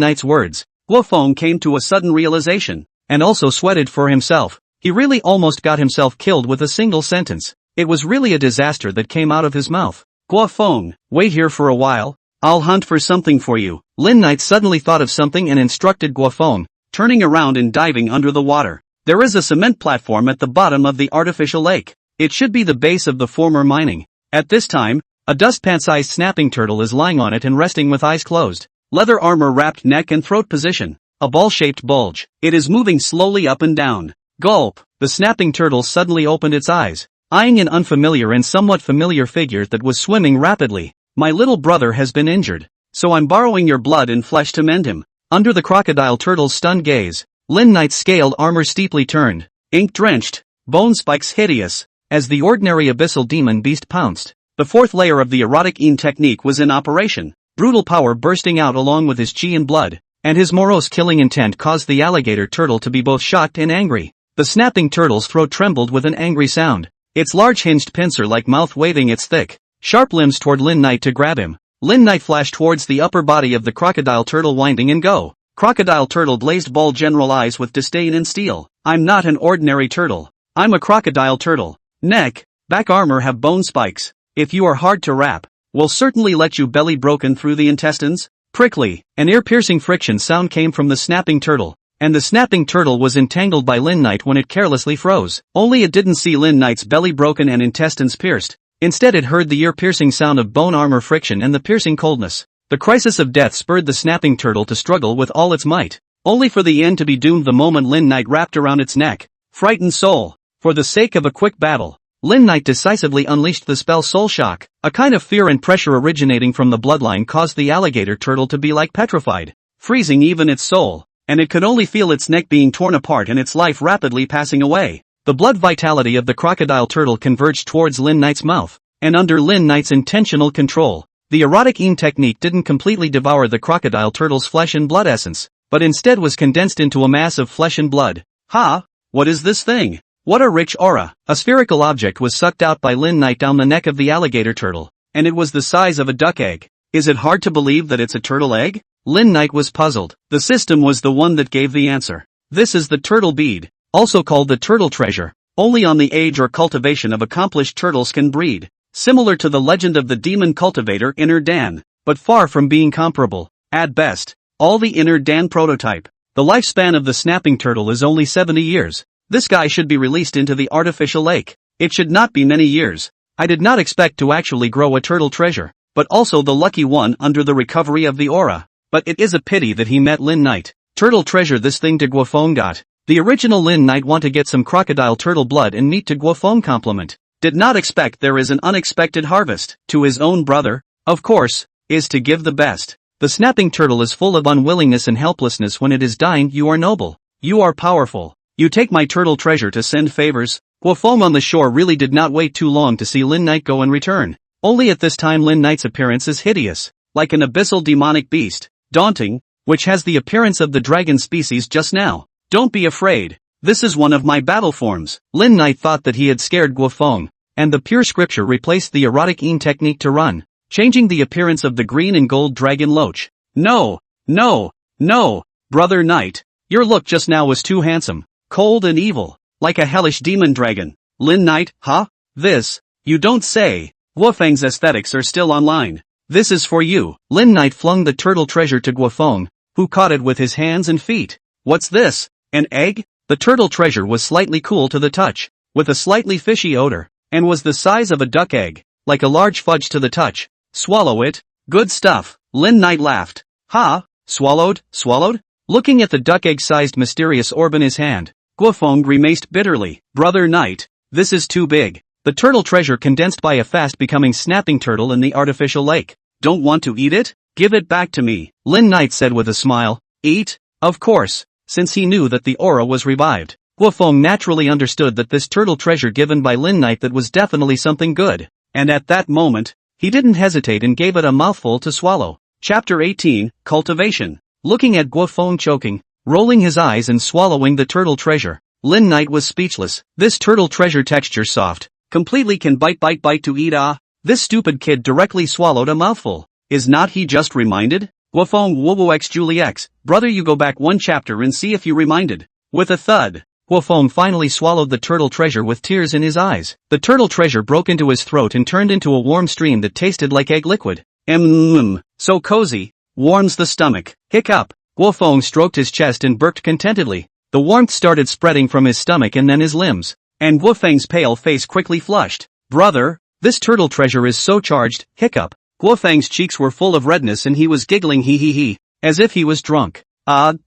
Knight's words, Guofeng came to a sudden realization, and also sweated for himself. He really almost got himself killed with a single sentence. It was really a disaster that came out of his mouth. Guofeng, wait here for a while. I'll hunt for something for you. Lin Knight suddenly thought of something and instructed Guofeng, turning around and diving under the water. There is a cement platform at the bottom of the artificial lake. It should be the base of the former mining. At this time, A dustpan-sized snapping turtle is lying on it and resting with eyes closed. Leather armor wrapped neck and throat position. A ball-shaped bulge. It is moving slowly up and down. Gulp. The snapping turtle suddenly opened its eyes, eyeing an unfamiliar and somewhat familiar figure that was swimming rapidly. My little brother has been injured, so I'm borrowing your blood and flesh to mend him. Under the crocodile turtle's stunned gaze, Lin Knight's scaled armor steeply turned, ink-drenched, bone spikes hideous, as the ordinary abyssal demon beast pounced. The fourth layer of the erotic Een technique was in operation, brutal power bursting out along with his chi and blood, and his morose killing intent caused the alligator turtle to be both shocked and angry. The snapping turtle's throat trembled with an angry sound, its large hinged pincer-like mouth waving its thick, sharp limbs toward Lin Knight to grab him. Lin Knight flashed towards the upper body of the crocodile turtle, winding and go. Crocodile turtle blazed ball general eyes with disdain and steel. I'm not an ordinary turtle. I'm a crocodile turtle. Neck, back armor have bone spikes. If you are hard to wrap, we'll certainly let you belly broken through the intestines. Prickly, an ear-piercing friction sound came from the snapping turtle, and the snapping turtle was entangled by Lin Knight when it carelessly froze. Only it didn't see Lin Knight's belly broken and intestines pierced. Instead it heard the ear-piercing sound of bone armor friction and the piercing coldness. The crisis of death spurred the snapping turtle to struggle with all its might, only for the end to be doomed the moment Lin Knight wrapped around its neck. Frightened soul. For the sake of a quick battle, Lin Knight decisively unleashed the spell Soul Shock. A kind of fear and pressure originating from the bloodline caused the alligator turtle to be like petrified, freezing even its soul, and it could only feel its neck being torn apart and its life rapidly passing away. The blood vitality of the crocodile turtle converged towards Lin Knight's mouth, and under Lin Knight's intentional control, the erotic Een technique didn't completely devour the crocodile turtle's flesh and blood essence, but instead was condensed into a mass of flesh and blood. Ha! What is this thing? What a rich aura! A spherical object was sucked out by Lin Knight down the neck of the alligator turtle, and it was the size of a duck egg. Is it hard to believe that it's a turtle egg? Lin Knight was puzzled. The system was the one that gave the answer. This is the turtle bead, also called the turtle treasure. Only on the age or cultivation of accomplished turtles can breed. Similar to the legend of the demon cultivator Inner Dan, but far from being comparable. At best, all the Inner Dan prototype. The lifespan of the snapping turtle is only 70 years. This guy should be released into the artificial lake. It should not be many years. I did not expect to actually grow a turtle treasure, but also the lucky one under the recovery of the aura. But it is a pity that he met Lin Knight. Turtle treasure, this thing to Guofeng got. The original Lin Knight want to get some crocodile turtle blood and meat to Guofeng compliment. Did not expect there is an unexpected harvest. To his own brother, of course, is to give the best. The snapping turtle is full of unwillingness and helplessness when it is dying. You are noble. You are powerful. You take my turtle treasure to send favors. Guofeng on the shore really did not wait too long to see Lin Knight go and return. Only at this time Lin Knight's appearance is hideous, like an abyssal demonic beast, daunting, which has the appearance of the dragon species just now. Don't be afraid. This is one of my battle forms. Lin Knight thought that he had scared Guofeng, and the pure scripture replaced the erotic Een technique to run, changing the appearance of the green and gold dragon loach. No, no, no, brother Knight, your look just now was too handsome. Cold and evil, like a hellish demon dragon. Lin Knight, huh? This, you don't say. Guofeng's aesthetics are still online. This is for you. Lin Knight flung the turtle treasure to Guofeng, who caught it with his hands and feet. What's this? An egg? The turtle treasure was slightly cool to the touch, with a slightly fishy odor, and was the size of a duck egg, like a large fudge to the touch. Swallow it. Good stuff. Lin Knight laughed. Ha? Swallowed? Swallowed? Looking at the duck egg-sized mysterious orb in his hand, Guofeng grimaced bitterly. Brother Knight, this is too big. The turtle treasure condensed by a fast-becoming snapping turtle in the artificial lake. Don't want to eat it? Give it back to me, Lin Knight said with a smile. Eat? Of course, since he knew that the aura was revived. Guofeng naturally understood that this turtle treasure given by Lin Knight that was definitely something good, and at that moment, he didn't hesitate and gave it a mouthful to swallow. Chapter 18, Cultivation. Looking at Guofeng choking, rolling his eyes and swallowing the turtle treasure, Lin Knight was speechless. This turtle treasure texture soft, completely can bite to eat. This stupid kid directly swallowed a mouthful. Is not he just reminded? Guofeng wobo x Juliex, brother, you go back one chapter and see if you reminded. With a thud, Guofeng finally swallowed the turtle treasure with tears in his eyes. The turtle treasure broke into his throat and turned into a warm stream that tasted like egg liquid. So cozy, warms the stomach. Hiccup. Guofeng stroked his chest and burped contentedly. The warmth started spreading from his stomach and then his limbs, and Guofeng's pale face quickly flushed. Brother, This turtle treasure is so charged, hiccup. Guofeng's cheeks were full of redness and he was giggling he, as if he was drunk.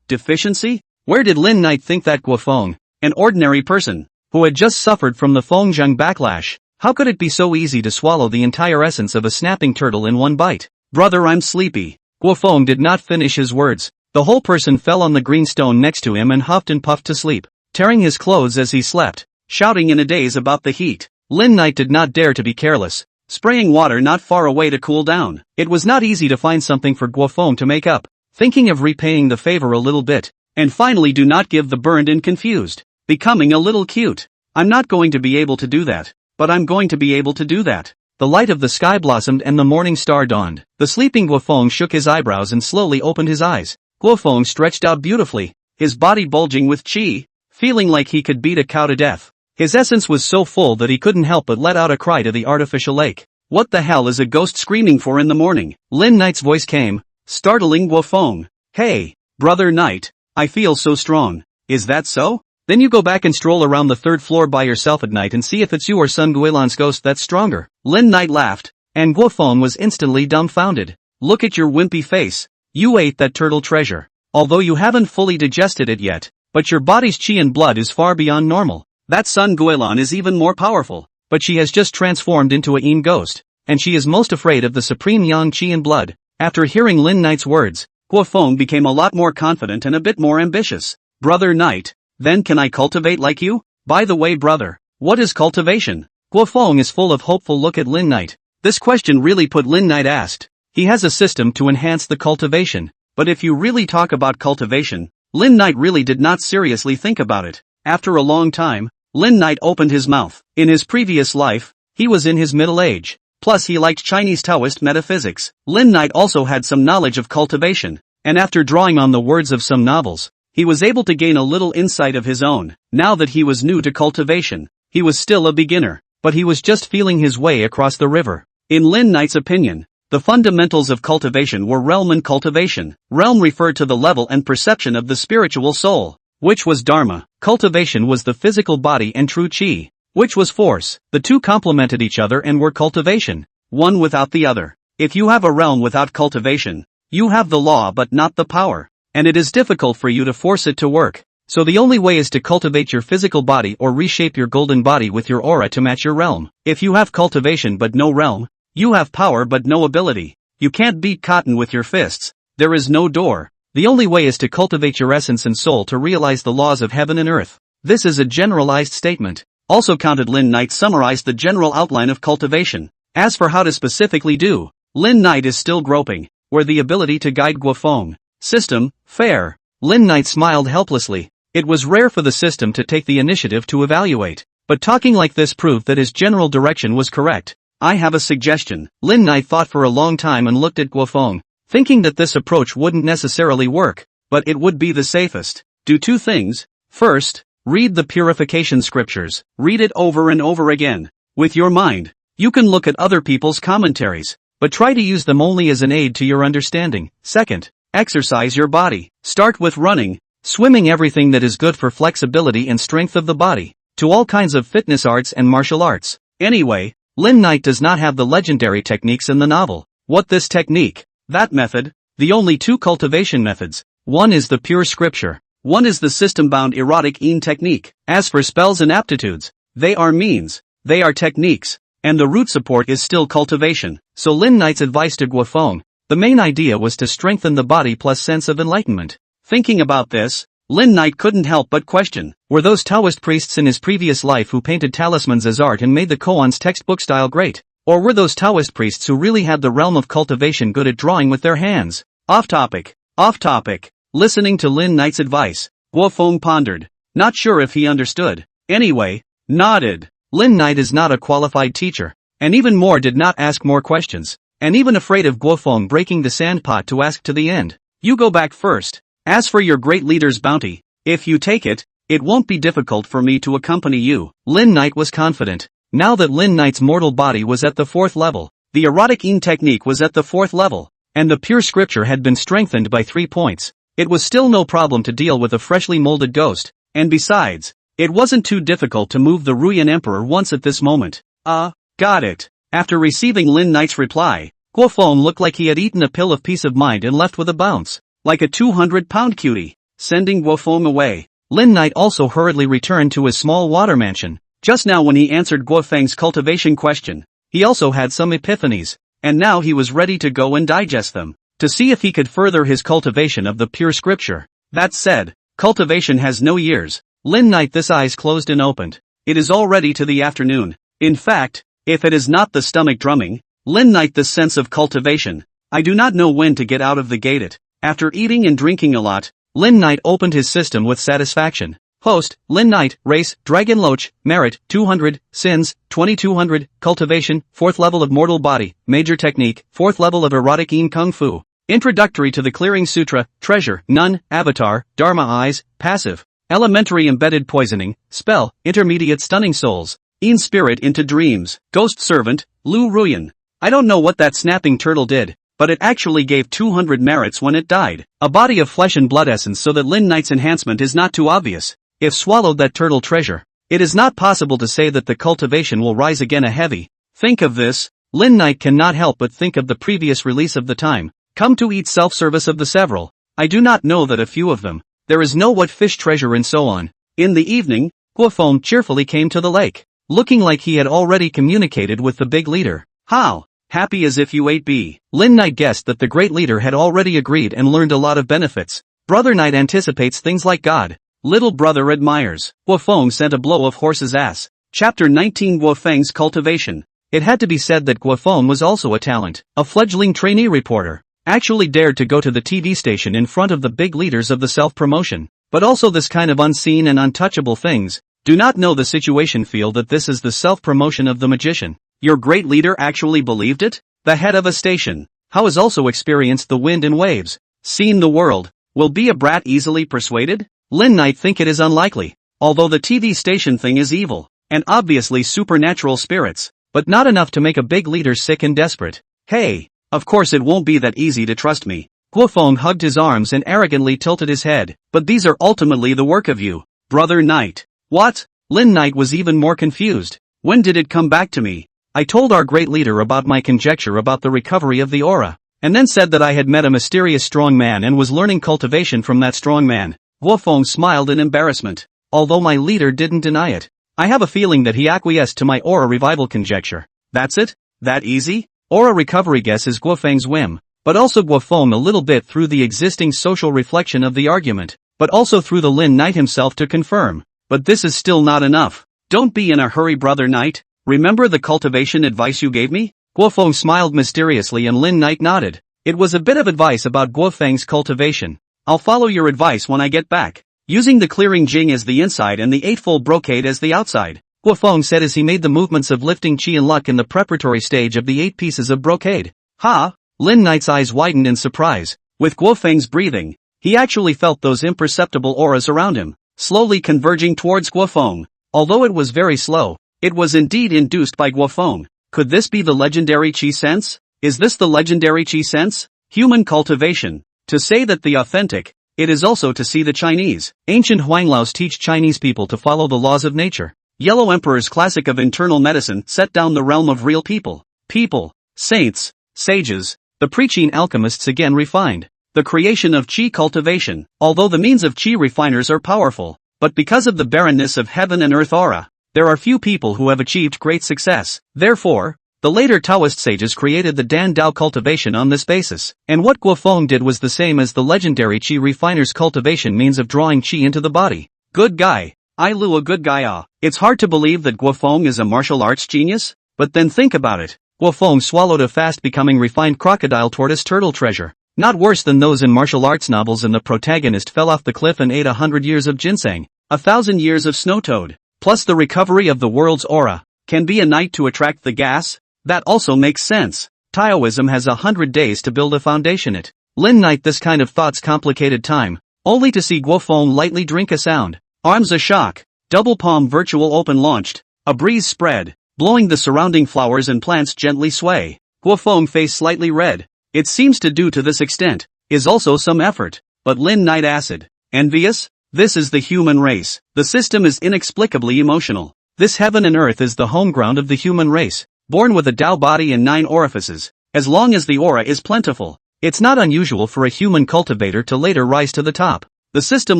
Deficiency? Where did Lin Knight think that Guofeng, an ordinary person, who had just suffered from the Fengzheng backlash, how could it be so easy to swallow the entire essence of a snapping turtle in one bite? Brother, I'm sleepy. Guofeng did not finish his words. The whole person fell on the green stone next to him and huffed and puffed to sleep, tearing his clothes as he slept, shouting in a daze about the heat. Lin Knight did not dare to be careless, spraying water not far away to cool down. It was not easy to find something for Guofeng to make up, thinking of repaying the favor a little bit, and finally do not give the burned and confused, becoming a little cute. I'm not going to be able to do that, but I'm going to be able to do that. The light of the sky blossomed and the morning star dawned. The sleeping Guofeng shook his eyebrows and slowly opened his eyes. Guofeng stretched out beautifully, his body bulging with qi, feeling like he could beat a cow to death. His essence was so full that he couldn't help but let out a cry to the artificial lake. What the hell is a ghost screaming for in the morning? Lin Knight's voice came, startling Guofeng. Hey, brother Knight, I feel so strong. Is that so? Then you go back and stroll around the third floor by yourself at night and see if it's you or Sun Guilan's ghost that's stronger. Lin Knight laughed, and Guofeng was instantly dumbfounded. Look at your wimpy face. You ate that turtle treasure. Although you haven't fully digested it yet, but your body's qi and blood is far beyond normal. That Sun Guilan is even more powerful, but she has just transformed into a Yin ghost, and she is most afraid of the supreme yang qi and blood. After hearing Lin Knight's words, Guofeng became a lot more confident and a bit more ambitious. Brother Knight, then can I cultivate like you? By the way, brother, what is cultivation? Guofeng is full of hopeful look at Lin Knight. This question really put Lin Knight asked. He has a system to enhance the cultivation, but if you really talk about cultivation, Lin Knight really did not seriously think about it. After a long time, Lin Knight opened his mouth. In his previous life, he was in his middle age. Plus he liked Chinese Taoist metaphysics. Lin Knight also had some knowledge of cultivation, and after drawing on the words of some novels, he was able to gain a little insight of his own. Now that he was new to cultivation, he was still a beginner, but he was just feeling his way across the river. In Lin Knight's opinion, the fundamentals of cultivation were realm and cultivation. Realm referred to the level and perception of the spiritual soul, which was dharma. Cultivation was the physical body and true qi, which was force. The two complemented each other and were cultivation, one without the other. If you have a realm without cultivation, you have the law but not the power, and it is difficult for you to force it to work. So the only way is to cultivate your physical body or reshape your golden body with your aura to match your realm. If you have cultivation but no realm, you have power but no ability. You can't beat cotton with your fists. There is no door. The only way is to cultivate your essence and soul to realize the laws of heaven and earth. This is a generalized statement. Also counted Lin Knight summarized the general outline of cultivation. As for how to specifically do, Lin Knight is still groping, where the ability to guide Guofeng. System, fair. Lin Knight smiled helplessly. It was rare for the system to take the initiative to evaluate, but talking like this proved that his general direction was correct. I have a suggestion. Lin Knight thought for a long time and looked at Guofeng, thinking that this approach wouldn't necessarily work, but it would be the safest. Do two things. First, read the purification scriptures. Read it over and over again. With your mind, you can look at other people's commentaries, but try to use them only as an aid to your understanding. Second, exercise your body. Start with running, swimming, everything that is good for flexibility and strength of the body, to all kinds of fitness arts and martial arts. Anyway, Lin Knight does not have the legendary techniques in the novel. What this technique? That method? The only two cultivation methods. One is the pure scripture. One is the system-bound erotic Yin technique. As for spells and aptitudes, they are means. They are techniques. And the root support is still cultivation. So Lin Knight's advice to Guofeng, the main idea was to strengthen the body plus sense of enlightenment. Thinking about this, Lin Knight couldn't help but question, were those Taoist priests in his previous life who painted talismans as art and made the koans textbook style great? Or were those Taoist priests who really had the realm of cultivation good at drawing with their hands? Off topic. Off topic. Listening to Lin Knight's advice, Guofeng pondered, not sure if he understood. Anyway, nodded. Lin Knight is not a qualified teacher, and even more did not ask more questions, and even afraid of Guofeng breaking the sandpot to ask to the end. You go back first. As for your great leader's bounty, if you take it, it won't be difficult for me to accompany you. Lin Knight was confident. Now that Lin Knight's mortal body was at the 4th level, the erotic Yin technique was at the 4th level, and the pure scripture had been strengthened by 3 points, it was still no problem to deal with a freshly molded ghost, and besides, it wasn't too difficult to move the Ruyan Emperor once at this moment. Got it. After receiving Lin Knight's reply, Guo Feng looked like he had eaten a pill of peace of mind and left with a bounce, like a 200-pound cutie, sending Guo Feng away. Lin Knight also hurriedly returned to his small water mansion. Just now when he answered Guo Feng's cultivation question, he also had some epiphanies, and now he was ready to go and digest them, to see if he could further his cultivation of the pure scripture. That said, cultivation has no years. Lin Knight this eyes closed and opened. It is already to the afternoon. In fact, if it is not the stomach drumming, Lin Knight this sense of cultivation, I do not know when to get out of the gate it. After eating and drinking a lot, Lin Knight opened his system with satisfaction. Host, Lin Knight, race, Dragon Loach, merit, 200, sins, 2200, cultivation, 4th level of mortal body, major technique, 4th level of erotic Yin Kung Fu. Introductory to the Clearing Sutra, treasure, none, avatar, Dharma eyes, passive. Elementary embedded poisoning, spell, intermediate stunning souls. Yin spirit into dreams, ghost servant, Lu Ruyan. I don't know what that snapping turtle did, but it actually gave 200 merits when it died. A body of flesh and blood essence so that Lin Knight's enhancement is not too obvious. If swallowed that turtle treasure, it is not possible to say that the cultivation will rise again a heavy. Think of this, Lin Knight cannot help but think of the previous release of the time. Come to eat self-service of the several. I do not know that a few of them. There is no what fish treasure and so on. In the evening, Guo Feng cheerfully came to the lake, looking like he had already communicated with the big leader. How? Happy as if you ate bee. Lin Knight guessed that the great leader had already agreed and learned a lot of benefits. Brother Knight anticipates things like God. Little brother admires. Guo Feng sent a blow of horse's ass. Chapter 19 Guo Feng's cultivation. It had to be said that Guo Feng was also a talent. A fledgling trainee reporter. Actually dared to go to the TV station in front of the big leaders of the self-promotion. But also this kind of unseen and untouchable things. Do not know the situation feel that this is the self-promotion of the magician. Your great leader actually believed it? The head of a station. How has also experienced the wind and waves. Seen the world. Will be a brat easily persuaded? Lin Knight think it is unlikely, although the TV station thing is evil, and obviously supernatural spirits, but not enough to make a big leader sick and desperate. Hey, of course it won't be that easy to trust me. Guo Feng hugged his arms and arrogantly tilted his head, but these are ultimately the work of you, Brother Knight. What? Lin Knight was even more confused. When did it come back to me? I told our great leader about my conjecture about the recovery of the aura, and then said that I had met a mysterious strong man and was learning cultivation from that strong man. Guo Feng smiled in embarrassment, although my leader didn't deny it. I have a feeling that he acquiesced to my aura revival conjecture. That's it? That easy? Aura recovery guess is Guo Feng's whim, but also Guo Feng a little bit through the existing social reflection of the argument, but also through the Lin Knight himself to confirm. But this is still not enough. Don't be in a hurry, Brother Knight. Remember the cultivation advice you gave me? Guo Feng smiled mysteriously and Lin Knight nodded. It was a bit of advice about Guo Feng's cultivation. I'll follow your advice when I get back. Using the clearing jing as the inside and the eightfold brocade as the outside, Guo Feng said as he made the movements of lifting chi and luck in the preparatory stage of the 8 pieces of brocade. Ha! Lin Knight's eyes widened in surprise. With Guo Feng's breathing, he actually felt those imperceptible auras around him, slowly converging towards Guo Feng. Although it was very slow, it was indeed induced by Guo Feng. Could this be the legendary chi sense? Is this the legendary chi sense? Human cultivation. To say that the authentic, it is also to see the Chinese. Ancient Huanglaos teach Chinese people to follow the laws of nature. Yellow Emperor's classic of internal medicine set down the realm of real people. People, saints, sages, the preaching alchemists again refined. The creation of chi cultivation. Although the means of chi refiners are powerful, but because of the barrenness of heaven and earth aura, there are few people who have achieved great success. Therefore, the later Taoist sages created the Dan Dao cultivation on this basis, and what Guo Feng did was the same as the legendary Qi refiner's cultivation means of drawing Qi into the body. Good guy. I Lu a good guy ah. It's hard to believe that Guo Feng is a martial arts genius, but then think about it. Guo Feng swallowed a fast becoming refined crocodile tortoise turtle treasure. Not worse than those in martial arts novels and the protagonist fell off the cliff and ate 100 years of ginseng, 1,000 years of snow toad, plus the recovery of the world's aura. Can be a night to attract the gas? That also makes sense. Taoism has 100 days to build a foundation it. Lin Knight this kind of thoughts complicated time, only to see Guo Feng lightly drink a sound. Arms a shock. Double palm virtual open launched. A breeze spread, blowing the surrounding flowers and plants gently sway. Guo Feng face slightly red. It seems to do to this extent, is also some effort. But Lin Knight acid. Envious? This is the human race. The system is inexplicably emotional. This heaven and earth is the home ground of the human race. born with a Tao body and 9 orifices. As long as the aura is plentiful, it's not unusual for a human cultivator to later rise to the top. The system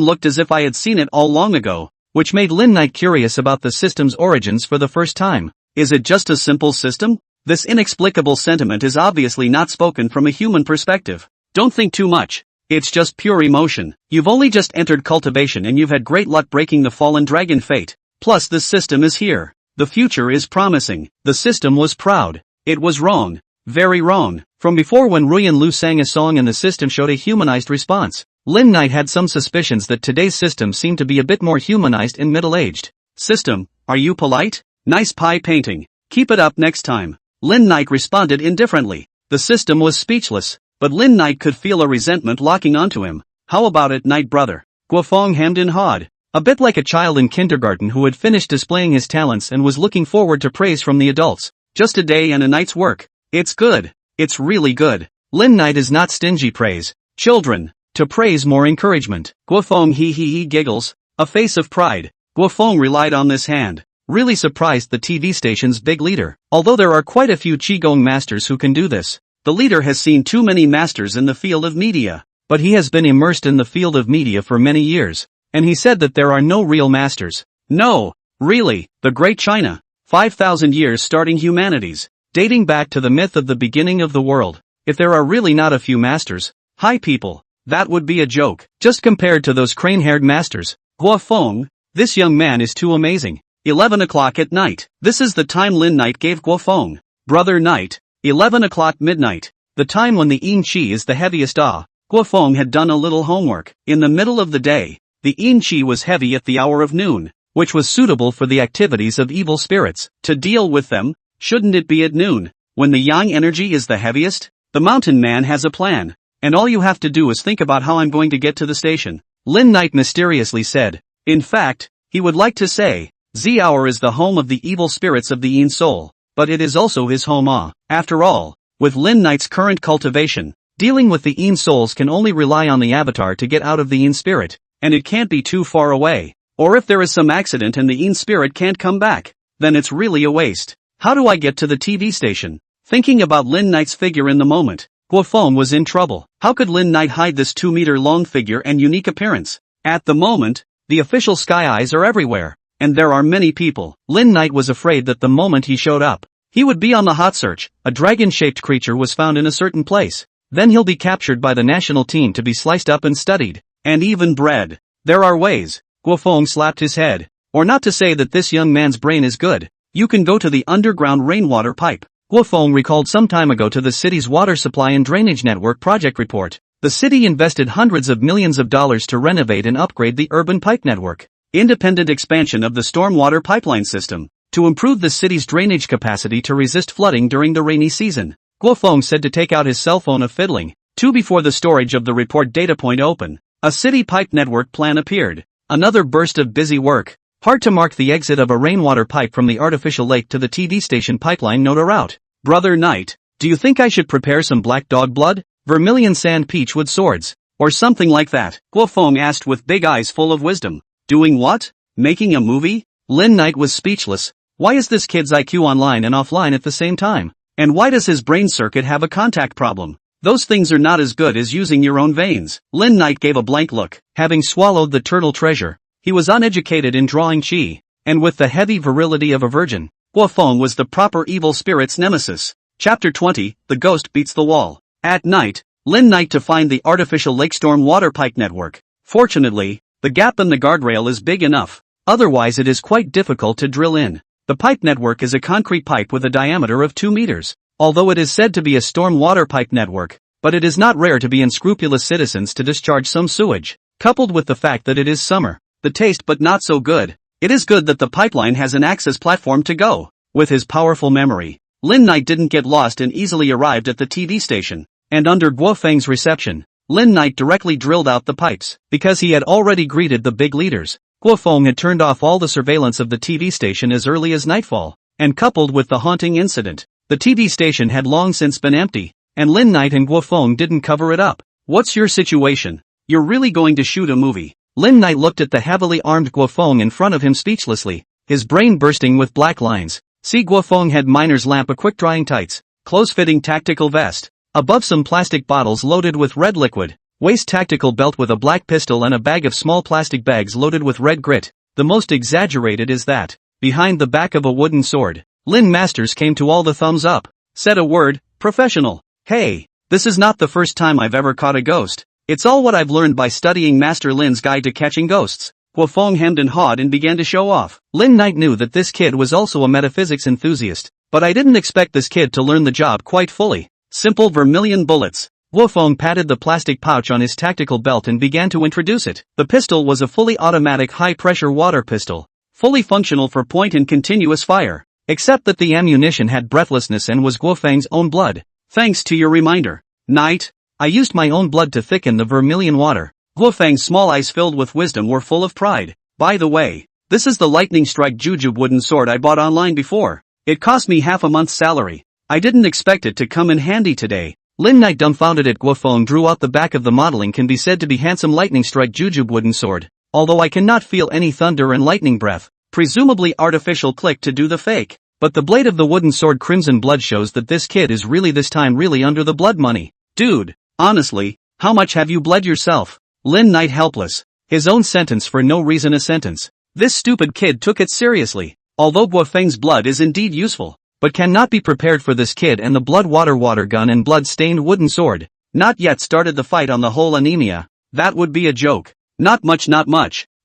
looked as if I had seen it all long ago, which made Lin Knight curious about the system's origins for the first time. Is it just a simple system? This inexplicable sentiment is obviously not spoken from a human perspective. Don't think too much. It's just pure emotion. You've only just entered cultivation and you've had great luck breaking the fallen dragon fate. Plus this system is here. The future is promising. The system was proud. It was wrong. Very wrong. From before, when Rui and Lu sang a song and the system showed a humanized response, Lin Knight had some suspicions that today's system seemed to be a bit more humanized and middle-aged. System, are you polite? Nice pie painting. Keep it up next time. Lin Knight responded indifferently. The system was speechless, but Lin Knight could feel a resentment locking onto him. How about it, Knight brother? Guofeng hemmed and hawed, a bit like a child in kindergarten who had finished displaying his talents and was looking forward to praise from the adults. Just a day and a night's work. It's good. It's really good. Lin Knight is not stingy praise. Children, to praise more encouragement. Guofeng he giggles, a face of pride. Guofeng relied on this hand. Really surprised the TV station's big leader. Although there are quite a few Qigong masters who can do this, the leader has seen too many masters in the field of media. But he has been immersed in the field of media for many years, and he said that there are no real masters. No, really, the Great China. 5,000 years starting humanities, dating back to the myth of the beginning of the world. If there are really not a few masters, hi people, that would be a joke. Just compared to those crane-haired masters. Guofeng, this young man is too amazing. 11 o'clock at night. This is the time Lin Knight gave Guofeng. Brother Knight, 11 o'clock midnight. The time when the yin qi is the heaviest. Guofeng had done a little homework. In the middle of the day, the yin qi was heavy at the hour of noon, which was suitable for the activities of evil spirits. To deal with them, shouldn't it be at noon, when the yang energy is the heaviest? The mountain man has a plan, and all you have to do is think about how I'm going to get to the station. Lin Knight mysteriously said. In fact, he would like to say, Z Hour is the home of the evil spirits of the yin soul, but it is also his home. After all, with Lin Knight's current cultivation, dealing with the yin souls can only rely on the avatar to get out of the yin spirit, and it can't be too far away. Or if there is some accident and the yin spirit can't come back, then it's really a waste. How do I get to the TV station? Thinking about Lin Knight's figure in the moment, Guofeng was in trouble. How could Lin Knight hide this 2-meter-long figure and unique appearance? At the moment, the official sky eyes are everywhere, and there are many people. Lin Knight was afraid that the moment he showed up, he would be on the hot search. A dragon-shaped creature was found in a certain place. Then he'll be captured by the national team to be sliced up and studied, and even bred. There are ways. Guofeng slapped his head. Or not to say that this young man's brain is good. You can go to the underground rainwater pipe. Guofeng recalled some time ago to the city's water supply and drainage network project report. The city invested hundreds of millions of dollars to renovate and upgrade the urban pipe network. Independent expansion of the stormwater pipeline system, to improve the city's drainage capacity to resist flooding during the rainy season. Guofeng said to take out his cell phone of fiddling. Before the storage of the report data point open, a city pipe network plan appeared. Another burst of busy work. Hard to mark the exit of a rainwater pipe from the artificial lake to the TV station pipeline node route. Brother Knight, do you think I should prepare some black dog blood, vermilion sand peachwood swords, or something like that? Guofeng asked with big eyes full of wisdom. Doing what? Making a movie? Lin Knight was speechless. Why is this kid's IQ online and offline at the same time? And why does his brain circuit have a contact problem? Those things are not as good as using your own veins. Lin Knight gave a blank look. Having swallowed the turtle treasure, he was uneducated in drawing qi, and with the heavy virility of a virgin, Guofeng was the proper evil spirit's nemesis. Chapter 20, The Ghost Beats the Wall. At night, Lin Knight to find the artificial lake storm water pipe network. Fortunately, the gap in the guardrail is big enough, otherwise it is quite difficult to drill in. The pipe network is a concrete pipe with a diameter of 2 meters. Although it is said to be a storm water pipe network, but it is not rare to be unscrupulous citizens to discharge some sewage, coupled with the fact that it is summer. The taste but not so good. It is good that the pipeline has an access platform to go. With his powerful memory, Lin Knight didn't get lost and easily arrived at the TV station, and under Guofeng's reception, Lin Knight directly drilled out the pipes. Because he had already greeted the big leaders, Guofeng had turned off all the surveillance of the TV station as early as nightfall, and coupled with the haunting incident, the TV station had long since been empty, and Lin Knight and Guofeng didn't cover it up. What's your situation? You're really going to shoot a movie? Lin Knight looked at the heavily armed Guofeng in front of him speechlessly, his brain bursting with black lines. See Guofeng had miner's lamp, a quick drying tights, close-fitting tactical vest, above some plastic bottles loaded with red liquid, waist tactical belt with a black pistol and a bag of small plastic bags loaded with red grit. The most exaggerated is that, behind the back of a wooden sword, Lin Masters came to all the thumbs up, said a word, professional. Hey, this is not the first time I've ever caught a ghost. It's all what I've learned by studying Master Lin's guide to catching ghosts. Guofeng hemmed and hawed and began to show off. Lin Knight knew that this kid was also a metaphysics enthusiast, but I didn't expect this kid to learn the job quite fully. Simple vermilion bullets. Guofeng patted the plastic pouch on his tactical belt and began to introduce it. The pistol was a fully automatic high-pressure water pistol, fully functional for point and continuous fire, except that the ammunition had breathlessness and was Guofeng's own blood. Thanks to your reminder, Knight. I used my own blood to thicken the vermilion water. Guofeng's small eyes filled with wisdom were full of pride. By the way, this is the lightning strike jujube wooden sword I bought online before. It cost me half a month's salary. I didn't expect it to come in handy today. Lin Knight dumbfounded at Guofeng drew out the back of the modeling can be said to be handsome lightning strike jujube wooden sword, although I cannot feel any thunder and lightning breath, presumably artificial click to do the fake. But the blade of the wooden sword crimson blood shows that this kid is really this time really under the blood money. Dude, honestly, how much have you bled yourself? Lin Knight helpless. His own sentence for no reason a sentence. This stupid kid took it seriously. Although Guofeng's blood is indeed useful, but cannot be prepared for this kid and the blood water gun and blood-stained wooden sword. Not yet started the fight on the whole anemia. That would be a joke. Not much.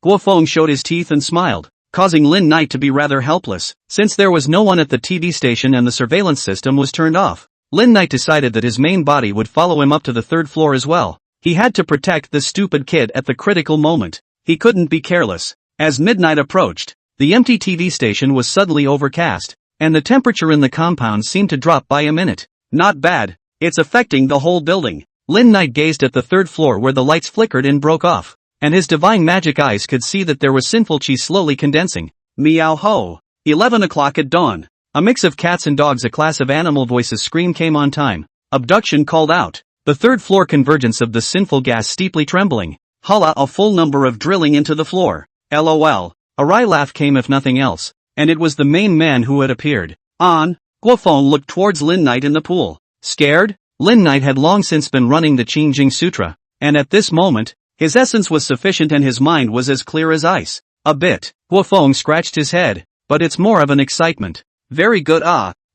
Guofeng showed his teeth and smiled, causing Lin Knight to be rather helpless. Since there was no one at the TV station and the surveillance system was turned off, Lin Knight decided that his main body would follow him up to the third floor as well. He had to protect this stupid kid at the critical moment. He couldn't be careless. As midnight approached, the empty TV station was suddenly overcast, and the temperature in the compound seemed to drop by a minute. Not bad. It's affecting the whole building. Lin Knight gazed at the third floor where the lights flickered and broke off, and his divine magic eyes could see that there was sinful chi slowly condensing. Meow ho. 11 o'clock at dawn. A mix of cats and dogs, a class of animal voices scream came on time. Abduction called out. The third floor convergence of the sinful gas steeply trembling. Holla, a full number of drilling into the floor. LOL. A wry laugh came if nothing else, and it was the main man who had appeared. On. Guofeng looked towards Lin Knight in the pool. Scared? Lin Knight had long since been running the Qingjing Sutra, and at this moment, his essence was sufficient and his mind was as clear as ice. A bit. Guofeng scratched his head, but it's more of an excitement. Very good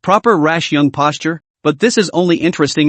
proper rash young posture, but this is only interesting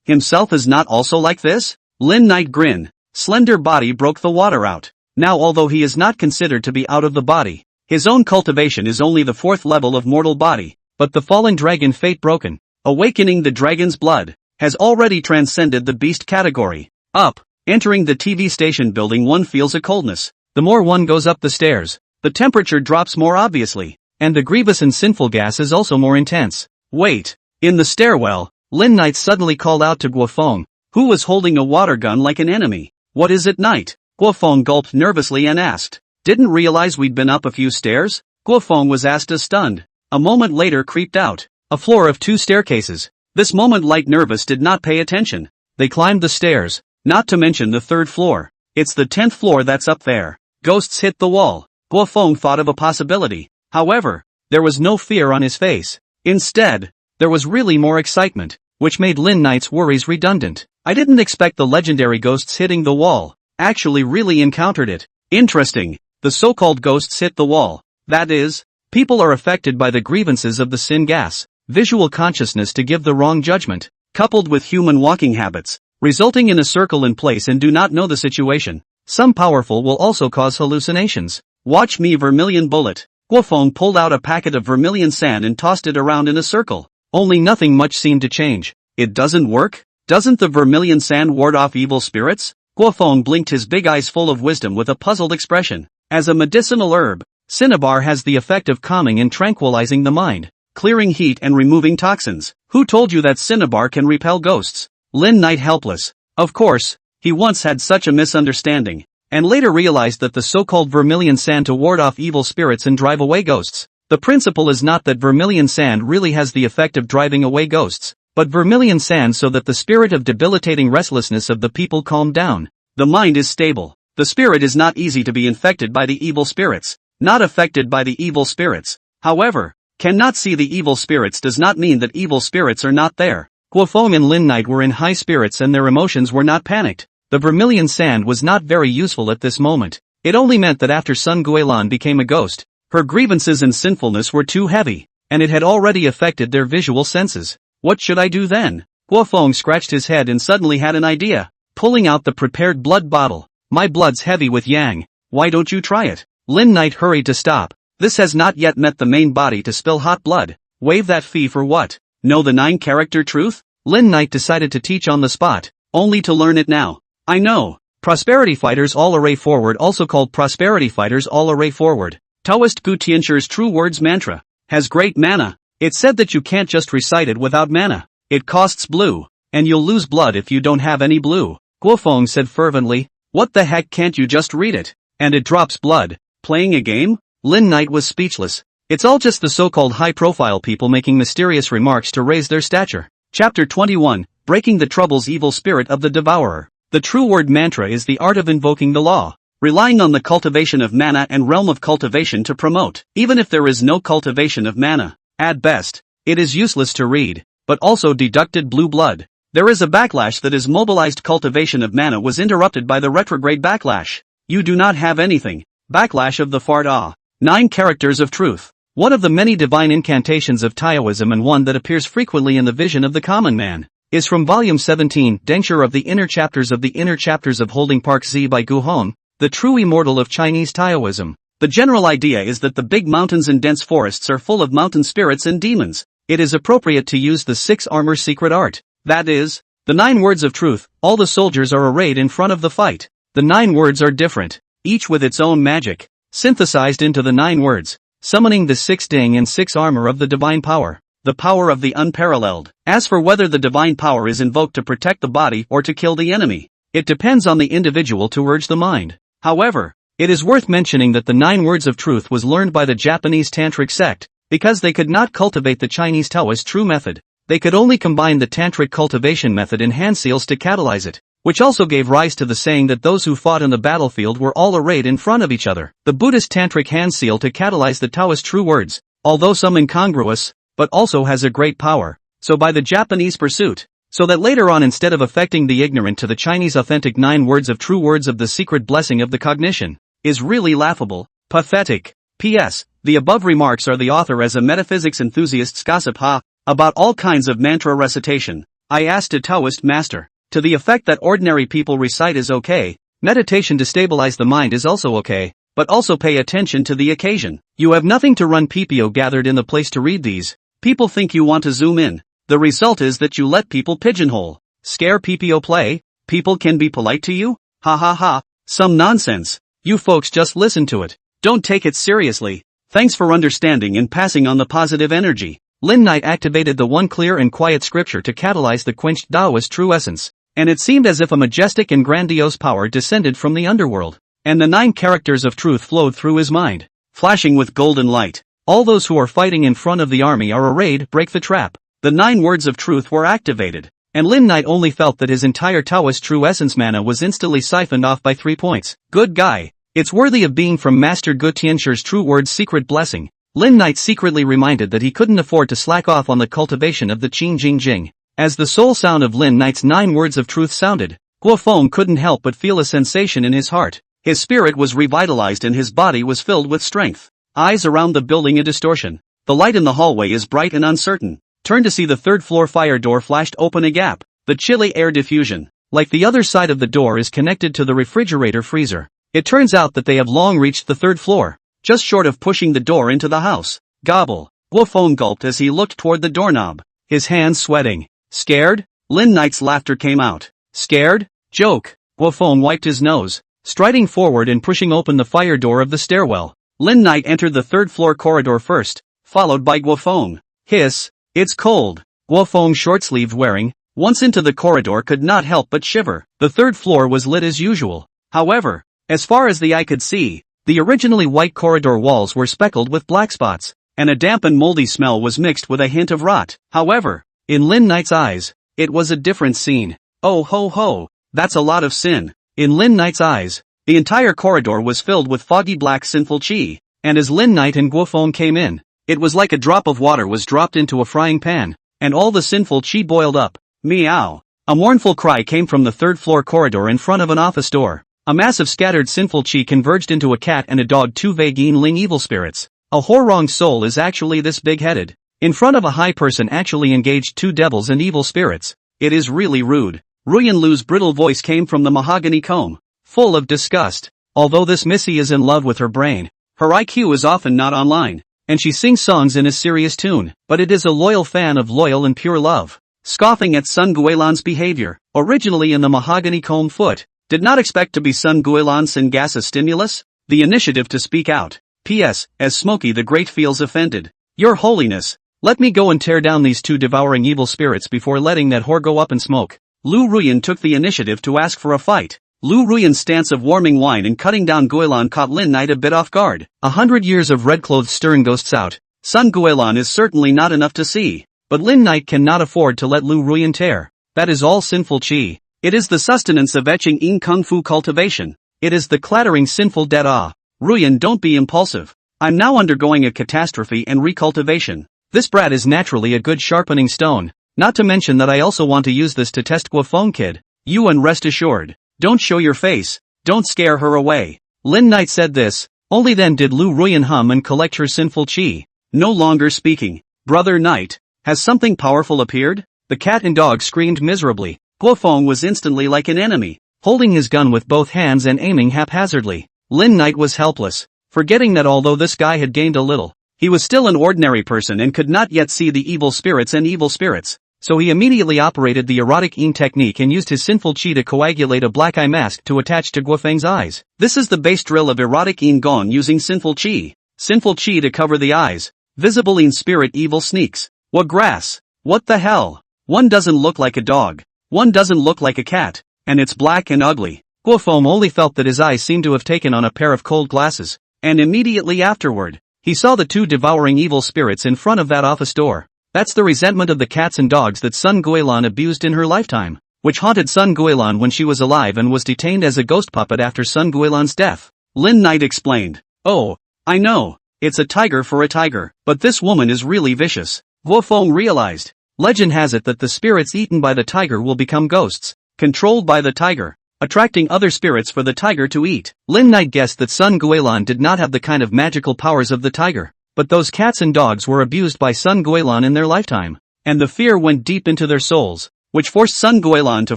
himself is not also like this? Lin Knight grinned. Slender body broke the water out. Now although he is not considered to be out of the body, his own cultivation is only the 4th level of mortal body, but the fallen dragon fate broken, awakening the dragon's blood, has already transcended the beast category. Up. Entering the TV station building one feels a coldness. The more one goes up the stairs, the temperature drops more obviously, and the grievous and sinful gas is also more intense. Wait. In the stairwell, Lin Knight suddenly called out to Guofeng, who was holding a water gun like an enemy. What is it, Knight? Guofeng gulped nervously and asked. Didn't realize we'd been up a few stairs? Guofeng was asked as stunned. A moment later creeped out. A floor of 2 staircases. This moment light nervous did not pay attention. They climbed the stairs, not to mention the 3rd floor. It's the 10th floor that's up there. Ghosts hit the wall. Guofeng thought of a possibility. However, there was no fear on his face. Instead, there was really more excitement, which made Lin Knight's worries redundant. I didn't expect the legendary ghosts hitting the wall. Actually really encountered it. Interesting. The so-called ghosts hit the wall. That is, people are affected by the grievances of the sin gas, visual consciousness to give the wrong judgment, coupled with human walking habits, resulting in a circle in place and do not know the situation. Some powerful will also cause hallucinations. Watch me vermilion bullet. Guofeng pulled out a packet of vermilion sand and tossed it around in a circle. Only nothing much seemed to change. It doesn't work? Doesn't the vermilion sand ward off evil spirits? Guofeng blinked his big eyes full of wisdom with a puzzled expression. As a medicinal herb, cinnabar has the effect of calming and tranquilizing the mind, clearing heat and removing toxins. Who told you that cinnabar can repel ghosts? Lin Knight helpless. Of course, he once had such a misunderstanding, and later realized that the so-called vermilion sand to ward off evil spirits and drive away ghosts. The principle is not that vermilion sand really has the effect of driving away ghosts, but vermilion sand so that the spirit of debilitating restlessness of the people calmed down. The mind is stable. The spirit is not easy to be infected by the evil spirits, not affected by the evil spirits. However, Cannot see the evil spirits does not mean that evil spirits are not there. Guofeng and Lin Knight were in high spirits and their emotions were not panicked. The vermilion sand was not very useful at this moment. It only meant that after Sun Guilan became a ghost, her grievances and sinfulness were too heavy, and it had already affected their visual senses. What should I do then? Guofeng scratched his head and suddenly had an idea. Pulling out the prepared blood bottle. My blood's heavy with yang. Why don't you try it? Lin Knight hurried to stop. This has not yet met the main body to spill hot blood. Waive that fee for what? Know the 9-character truth? Lin Knight decided to teach on the spot, only to learn it now. I know. Prosperity Fighters All Array Forward, also called Prosperity Fighters All Array Forward. Taoist Gu Tianchu's True Words Mantra. Has great mana. It's said that you can't just recite it without mana. It costs blue, and you'll lose blood if you don't have any blue. Guofeng said fervently. What the heck, can't you just read it? And it drops blood. Playing a game? Lin Knight was speechless. It's all just the so-called high-profile people making mysterious remarks to raise their stature. Chapter 21, Breaking the Trouble's Evil Spirit of the Devourer. The True Word Mantra is the art of invoking the law, relying on the cultivation of mana and realm of cultivation to promote. Even if there is no cultivation of mana, at best, it is useless to read, but also deducted blue blood. There is a backlash that is mobilized. Cultivation of mana was interrupted by the retrograde backlash. You do not have anything. Backlash of the Fard Ah. 9 Characters of Truth. One of the many divine incantations of Taoism and one that appears frequently in the vision of the common man, is from Volume 17, Denture of the Inner Chapters of Holding Park Z by Gu Hong, the true immortal of Chinese Taoism. The general idea is that the big mountains and dense forests are full of mountain spirits and demons. It is appropriate to use the 6 armor secret art. That is, the 9 words of truth. All the soldiers are arrayed in front of the fight. The 9 words are different, each with its own magic, synthesized into the 9 words, summoning the 6 ding and 6 armor of the divine power, the power of the unparalleled. As for whether the divine power is invoked to protect the body or to kill the enemy, it depends on the individual to urge the mind. However, it is worth mentioning that the 9 words of truth was learned by the Japanese Tantric sect, because they could not cultivate the Chinese Taoist true method. They could only combine the Tantric cultivation method in hand seals to catalyze it, which also gave rise to the saying that those who fought in the battlefield were all arrayed in front of each other. The Buddhist Tantric hand seal to catalyze the Taoist true words, although some incongruous, but also has a great power, so by the Japanese pursuit, so that later on instead of affecting the ignorant to the Chinese authentic 9 words of true words of the secret blessing of the cognition, is really laughable, pathetic. P.S. The above remarks are the author as a metaphysics enthusiast's gossip about all kinds of mantra recitation. I asked a Taoist master, to the effect that ordinary people recite is okay, meditation to stabilize the mind is also okay, but also pay attention to the occasion. You have nothing to run PPO gathered in the place to read these. People think you want to zoom in. The result is that you let people pigeonhole. Scare PPO play? People can be polite to you? Ha ha ha, some nonsense. You folks just listen to it. Don't take it seriously. Thanks for understanding and passing on the positive energy. Lin Knight activated the one clear and quiet scripture to catalyze the quenched Taoist true essence, and it seemed as if a majestic and grandiose power descended from the underworld, and the 9 characters of truth flowed through his mind, flashing with golden light. All those who are fighting in front of the army are arrayed. Break the trap. The 9 words of truth were activated, and Lin Knight only felt that his entire Taoist true essence mana was instantly siphoned off by 3 points. Good guy. It's worthy of being from Master Gu Tianchu's true words secret blessing. Lin Knight secretly reminded that he couldn't afford to slack off on the cultivation of the Qing Jing Jing. As the soul sound of Lin Knight's 9 words of truth sounded, Guofeng couldn't help but feel a sensation in his heart. His spirit was revitalized and his body was filled with strength. Eyes around the building a distortion. The light in the hallway is bright and uncertain. Turn to see the 3rd floor fire door flashed open a gap. The chilly air diffusion, like the other side of the door, is connected to the refrigerator freezer. It turns out that they have long reached the 3rd floor, just short of pushing the door into the house. Gobble. Guofeng gulped as he looked toward the doorknob, his hands sweating. Scared? Lin Knight's laughter came out. Scared? Joke. Guofeng wiped his nose, striding forward and pushing open the fire door of the stairwell. Lin Knight entered the 3rd floor corridor first, followed by Guofeng. Hiss. It's cold. Guofeng, short-sleeved wearing, once into the corridor, could not help but shiver. The 3rd floor was lit as usual. However, as far as the eye could see, the originally white corridor walls were speckled with black spots, and a damp and moldy smell was mixed with a hint of rot. However, in Lin Knight's eyes, it was a different scene. Oh ho ho, that's a lot of sin. In Lin Knight's eyes, the entire corridor was filled with foggy black sinful qi, and as Lin Knight and Guofeng came in, It was like a drop of water was dropped into a frying pan, and all the sinful chi boiled up. Meow. A mournful cry came from the third-floor corridor in front of an office door. A mass of scattered sinful chi converged into a cat and a dog, two vague ling evil spirits. A Horong soul is actually this big-headed. In front of a high person actually engaged two devils and evil spirits. It is really rude. Ruyan Lu's brittle voice came from the mahogany comb, full of disgust. Although this missy is in love with her brain, her IQ is often not online, and she sings songs in a serious tune, but it is a loyal fan of loyal and pure love. Scoffing at Sun Guilan's behavior, originally in the mahogany comb foot, did not expect to be Sun Guilan Singasa stimulus, the initiative to speak out. P.S. As Smokey the Great feels offended. Your Holiness, let me go and tear down these two devouring evil spirits before letting that whore go up in smoke. Lu Ruyan took the initiative to ask for a fight. Lu Ruyan's stance of warming wine and cutting down Guilan caught Lin Knight a bit off guard. 100 years of red clothes stirring ghosts out. Sun Guilan is certainly not enough to see. But Lin Knight cannot afford to let Lu Ruyan tear. That is all sinful chi. It is the sustenance of etching in kung fu cultivation. It is the clattering sinful dead ah. Ruyan, don't be impulsive. I'm now undergoing a catastrophe and recultivation. This brat is naturally a good sharpening stone. Not to mention that I also want to use this to test Guofeng kid. You and rest assured. Don't show your face. Don't scare her away. Lin Knight said this. Only then did Lu Ruyan hum and collect her sinful chi. No longer speaking. Brother Knight. Has something powerful appeared? The cat and dog screamed miserably. Guofeng was instantly like an enemy, holding his gun with both hands and aiming haphazardly. Lin Knight was helpless, forgetting that although this guy had gained a little, he was still an ordinary person and could not yet see the evil spirits and evil spirits. So he immediately operated the erotic Yin technique and used his sinful chi to coagulate a black eye mask to attach to Guofeng's eyes. This is the base drill of erotic Yin Gong using sinful chi. Sinful chi to cover the eyes. Visible Yin spirit evil sneaks. What grass? What the hell? One doesn't look like a dog. One doesn't look like a cat. And it's black and ugly. Guofeng only felt that his eyes seemed to have taken on a pair of cold glasses. And immediately afterward, he saw the two devouring evil spirits in front of that office door. That's the resentment of the cats and dogs that Sun Guilan abused in her lifetime, which haunted Sun Guilan when she was alive and was detained as a ghost puppet after Sun Guilan's death. Lin Knight explained. Oh, I know. It's a tiger for a tiger. But this woman is really vicious. Guofeng realized. Legend has it that the spirits eaten by the tiger will become ghosts, controlled by the tiger, attracting other spirits for the tiger to eat. Lin Knight guessed that Sun Guilan did not have the kind of magical powers of the tiger, but those cats and dogs were abused by Sun Guilan in their lifetime, and the fear went deep into their souls, which forced Sun Guilan to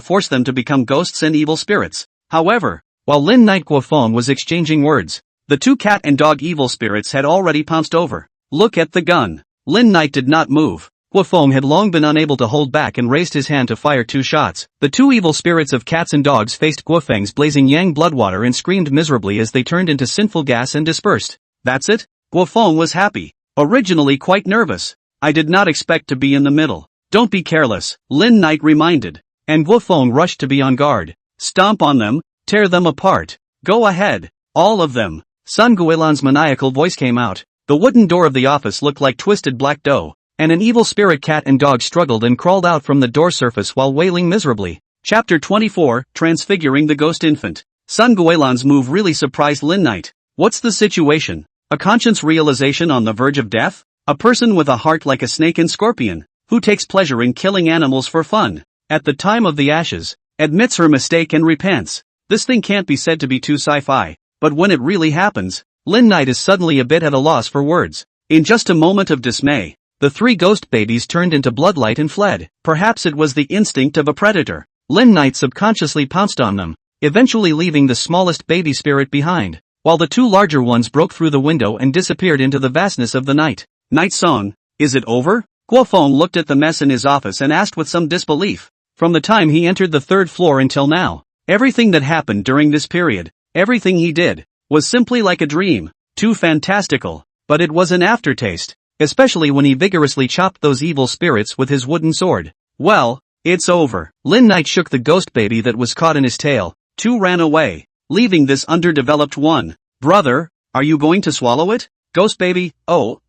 force them to become ghosts and evil spirits. However, while Lin Knight Guofeng was exchanging words, the two cat and dog evil spirits had already pounced over. Look at the gun. Lin Knight did not move. Guofeng had long been unable to hold back and raised his hand to fire two shots. The two evil spirits of cats and dogs faced Guofeng's blazing yang bloodwater and screamed miserably as they turned into sinful gas and dispersed. That's it? Guofeng was happy. Originally quite nervous. I did not expect to be in the middle. Don't be careless, Lin Knight reminded. And Guofeng rushed to be on guard. Stomp on them, tear them apart. Go ahead. All of them. Sun Guilan's maniacal voice came out. The wooden door of the office looked like twisted black dough, and an evil spirit cat and dog struggled and crawled out from the door surface while wailing miserably. Chapter 24, Transfiguring the Ghost Infant. Sun Guilan's move really surprised Lin Knight. What's the situation? A conscience realization on the verge of death? A person with a heart like a snake and scorpion, who takes pleasure in killing animals for fun, at the time of the ashes, admits her mistake and repents. This thing can't be said to be too sci-fi, but when it really happens, Lin Knight is suddenly a bit at a loss for words. In just a moment of dismay, the three ghost babies turned into bloodlight and fled. Perhaps it was the instinct of a predator. Lin Knight subconsciously pounced on them, eventually leaving the smallest baby spirit behind, while the two larger ones broke through the window and disappeared into the vastness of the night. Night song, is it over? Guofeng looked at the mess in his office and asked with some disbelief. From the time he entered the third floor until now, everything that happened during this period, everything he did, was simply like a dream, too fantastical, but it was an aftertaste, especially when he vigorously chopped those evil spirits with his wooden sword. Well, it's over. Lin Knight shook the ghost baby that was caught in his tail. Two ran away, leaving this underdeveloped one. Brother, are you going to swallow it? Ghost baby, oh,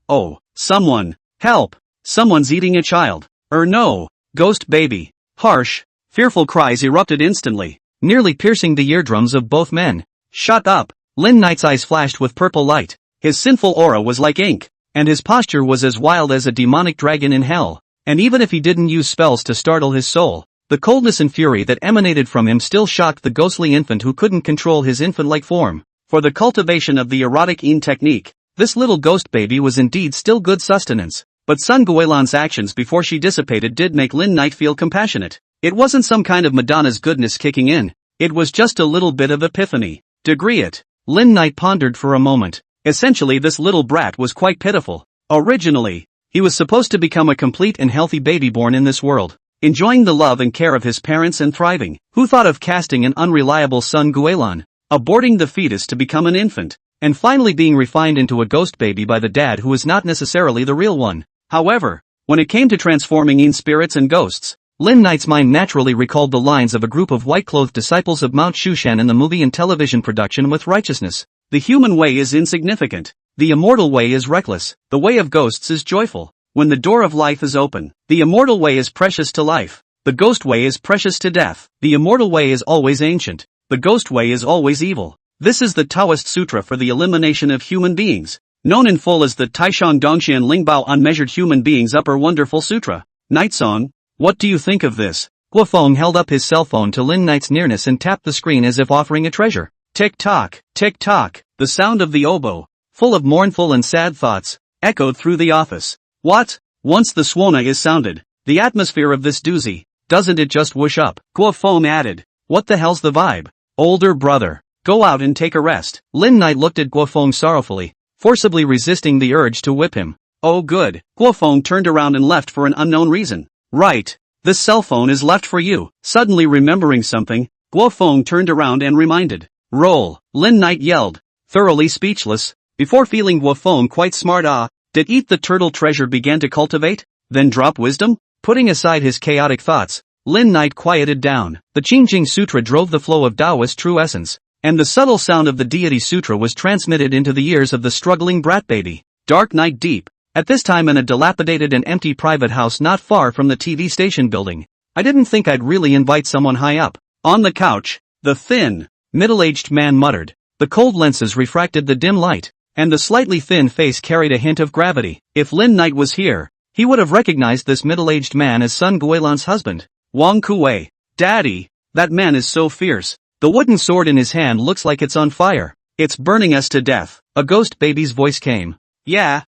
someone, help, someone's eating a child. No, ghost baby. Harsh, fearful cries erupted instantly, nearly piercing the eardrums of both men. Shut up. Lin Knight's eyes flashed with purple light. His sinful aura was like ink, and his posture was as wild as a demonic dragon in hell. And even if he didn't use spells to startle his soul, the coldness and fury that emanated from him still shocked the ghostly infant who couldn't control his infant-like form. For the cultivation of the erotic Yin technique, this little ghost baby was indeed still good sustenance. But Sun Guilan's actions before she dissipated did make Lin Knight feel compassionate. It wasn't some kind of Madonna's goodness kicking in. It was just a little bit of epiphany. Degree it. Lin Knight pondered for a moment. Essentially, this little brat was quite pitiful. Originally, he was supposed to become a complete and healthy baby born in this world, enjoying the love and care of his parents and thriving. Who thought of casting an unreliable Sun Guilan, aborting the fetus to become an infant, and finally being refined into a ghost baby by the dad who is not necessarily the real one? However, when it came to transforming Yin spirits and ghosts, Lin Knight's mind naturally recalled the lines of a group of white-clothed disciples of Mount Shushan in the movie and television production With Righteousness. The human way is insignificant. The immortal way is reckless. The way of ghosts is joyful. When the door of life is open, the immortal way is precious to life. The ghost way is precious to death. The immortal way is always ancient. The ghost way is always evil. This is the Taoist Sutra for the elimination of human beings, known in full as the Taishang Dongxian Lingbao Unmeasured Human Beings Upper Wonderful Sutra. Night Song, what do you think of this? Guofeng held up his cell phone to Lin Knight's nearness and tapped the screen as if offering a treasure. Tick-tock, tick-tock, the sound of the oboe, full of mournful and sad thoughts, echoed through the office. What? Once the swana is sounded, the atmosphere of this doozy, doesn't it just whoosh up? Guofeng added. What the hell's the vibe? Older brother, go out and take a rest. Lin Knight looked at Guofeng sorrowfully, forcibly resisting the urge to whip him. Oh good. Guofeng turned around and left for an unknown reason. Right. This cell phone is left for you. Suddenly remembering something, Guofeng turned around and reminded. Roll. Lin Knight yelled, thoroughly speechless, before feeling Guofeng quite smart. Did Eat the Turtle treasure begin to cultivate, then drop wisdom? Putting aside his chaotic thoughts, Lin Knight quieted down. The Qingjing Sutra drove the flow of Taoist true essence, and the subtle sound of the Deity Sutra was transmitted into the ears of the struggling brat baby. Dark night deep, at this time in a dilapidated and empty private house not far from the TV station building. I didn't think I'd really invite someone high up. On the couch, the thin, middle-aged man muttered. The cold lenses refracted the dim light, and the slightly thin face carried a hint of gravity. If Lin Knight was here, he would have recognized this middle-aged man as Sun Guilan's husband. Wang Kuei. Daddy, that man is so fierce. The wooden sword in his hand looks like it's on fire. It's burning us to death. A ghost baby's voice came. Yeah,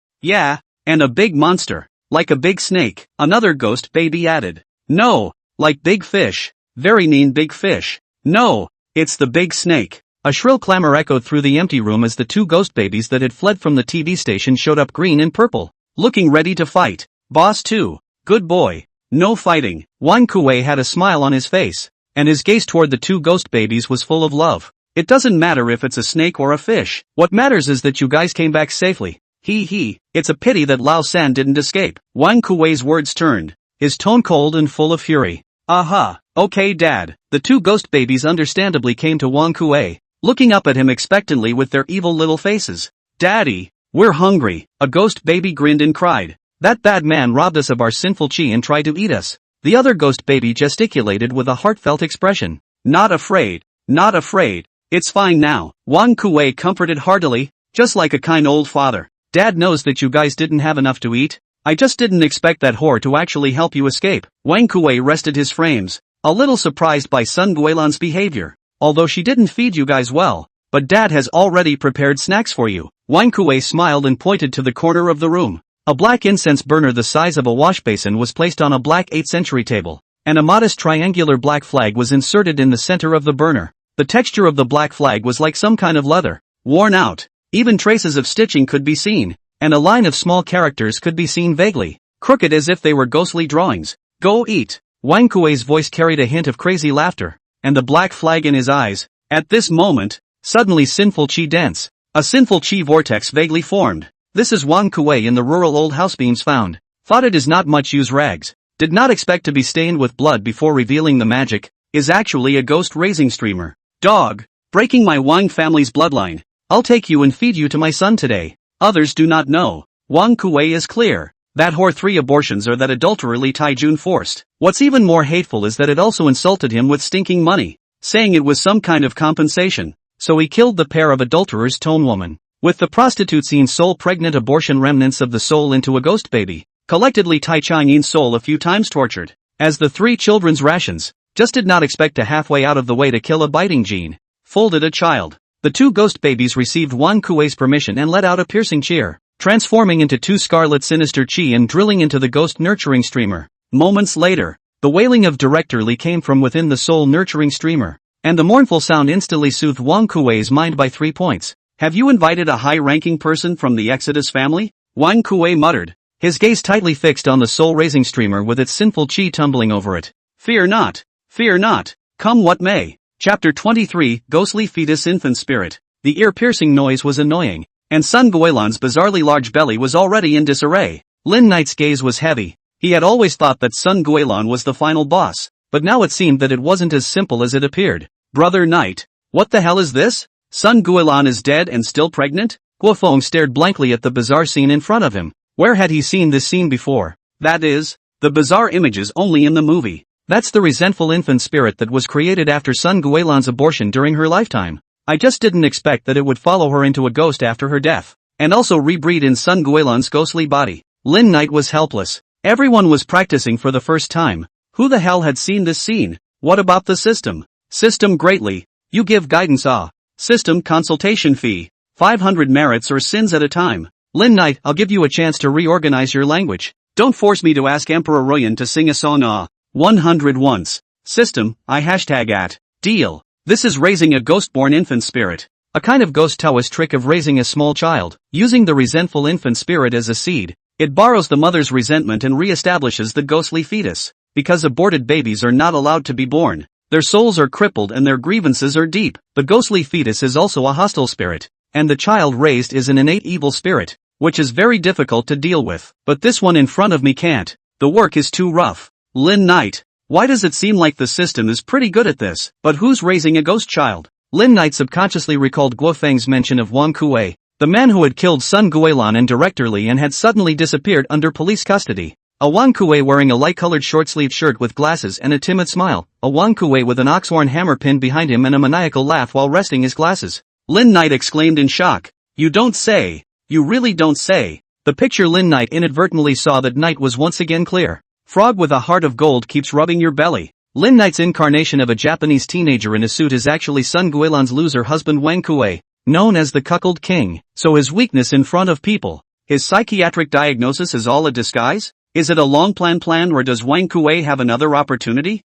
and a big monster. Like a big snake, another ghost baby added. No, like big fish. Very mean big fish. No, it's the big snake. A shrill clamor echoed through the empty room as the two ghost babies that had fled from the TV station showed up green and purple, looking ready to fight. Boss 2. Good boy. No fighting. Wang Kuei had a smile on his face, and his gaze toward the two ghost babies was full of love. It doesn't matter if it's a snake or a fish. What matters is that you guys came back safely. It's a pity that Lao San didn't escape. Wang Kuei's words turned, his tone cold and full of fury. Aha, okay dad. The two ghost babies understandably came to Wang Kuei, looking up at him expectantly with their evil little faces. Daddy, we're hungry. A ghost baby grinned and cried. That bad man robbed us of our sinful chi and tried to eat us. The other ghost baby gesticulated with a heartfelt expression. Not afraid. It's fine now. Wang Kuei comforted heartily, just like a kind old father. Dad knows that you guys didn't have enough to eat. I just didn't expect that whore to actually help you escape. Wang Kuei rested his frames, a little surprised by Sun Guilan's behavior. Although she didn't feed you guys well, but Dad has already prepared snacks for you. Wang Kuei smiled and pointed to the corner of the room. A black incense burner the size of a wash basin was placed on a black 8th century table, and a modest triangular black flag was inserted in the center of the burner. The texture of the black flag was like some kind of leather, worn out. Even traces of stitching could be seen, and a line of small characters could be seen vaguely, crooked as if they were ghostly drawings. Go eat. Wang Kuei's voice carried a hint of crazy laughter, and the black flag in his eyes. At this moment, suddenly sinful chi dense. A sinful chi vortex vaguely formed. This is Wang Kuei in the rural old house beams found. Thought it is not much use rags. Did not expect to be stained with blood before revealing the magic. Is actually a ghost raising streamer. Dog. Breaking my Wang family's bloodline. I'll take you and feed you to my son today. Others do not know. Wang Kuei is clear. That whore 3 abortions or that adulterally Taijun forced. What's even more hateful is that it also insulted him with stinking money, saying it was some kind of compensation. So he killed the pair of adulterers. Tone woman. With the prostitute scene soul pregnant abortion remnants of the soul into a ghost baby, collectively Tai Chang'in's soul a few times tortured, as the 3 children's rations, just did not expect to halfway out of the way to kill a biting gene, folded a child. The 2 ghost babies received Wan Kuei's permission and let out a piercing cheer, transforming into 2 scarlet sinister chi and drilling into the ghost nurturing streamer. Moments later, the wailing of Director Li came from within the soul nurturing streamer, and the mournful sound instantly soothed Wan Kuei's mind by 3 points. Have you invited a high-ranking person from the Exodus family? Wan Kuei muttered, his gaze tightly fixed on the soul-raising streamer with its sinful chi tumbling over it. Fear not, come what may. Chapter 23, Ghostly Fetus Infant Spirit. The ear-piercing noise was annoying, and Sun Guilan's bizarrely large belly was already in disarray. Lin Knight's gaze was heavy. He had always thought that Sun Guilan was the final boss, but now it seemed that it wasn't as simple as it appeared. Brother Knight, what the hell is this? Sun Guilan is dead and still pregnant? Guofeng stared blankly at the bizarre scene in front of him. Where had he seen this scene before? That is, the bizarre images only in the movie. That's the resentful infant spirit that was created after Sun Guilan's abortion during her lifetime. I just didn't expect that it would follow her into a ghost after her death, and also rebreed in Sun Guilan's ghostly body. Lin Knight was helpless. Everyone was practicing for the first time. Who the hell had seen this scene? What about the system? System greatly. You give guidance System consultation fee. 500 merits or sins at a time. Lin Knight, I'll give you a chance to reorganize your language. Don't force me to ask Emperor Royan to sing a song 100 once. System, #at. Deal. This is raising a ghost-born infant spirit. A kind of ghost Taoist trick of raising a small child, using the resentful infant spirit as a seed. It borrows the mother's resentment and re-establishes the ghostly fetus. Because aborted babies are not allowed to be born, their souls are crippled and their grievances are deep. The ghostly fetus is also a hostile spirit, and the child raised is an innate evil spirit, which is very difficult to deal with. But this one in front of me can't. The work is too rough. Lin Knight, why does it seem like the system is pretty good at this? But who's raising a ghost child? Lin Knight subconsciously recalled Guofeng's mention of Wan Kuei, the man who had killed Sun Guilan and Director Li and had suddenly disappeared under police custody. A Wan Kuei wearing a light-colored short-sleeved shirt with glasses and a timid smile. A Wan Kuei with an oxhorn hammer pinned behind him and a maniacal laugh while resting his glasses. Lin Knight exclaimed in shock. You don't say. You really don't say. The picture Lin Knight inadvertently saw that night was once again clear. Frog with a heart of gold keeps rubbing your belly. Lin Knight's incarnation of a Japanese teenager in a suit is actually Sun Guilan's loser husband Wan Kuei, known as the Cuckold King. So his weakness in front of people, his psychiatric diagnosis is all a disguise? Is it a long plan or does Wan Kuei have another opportunity?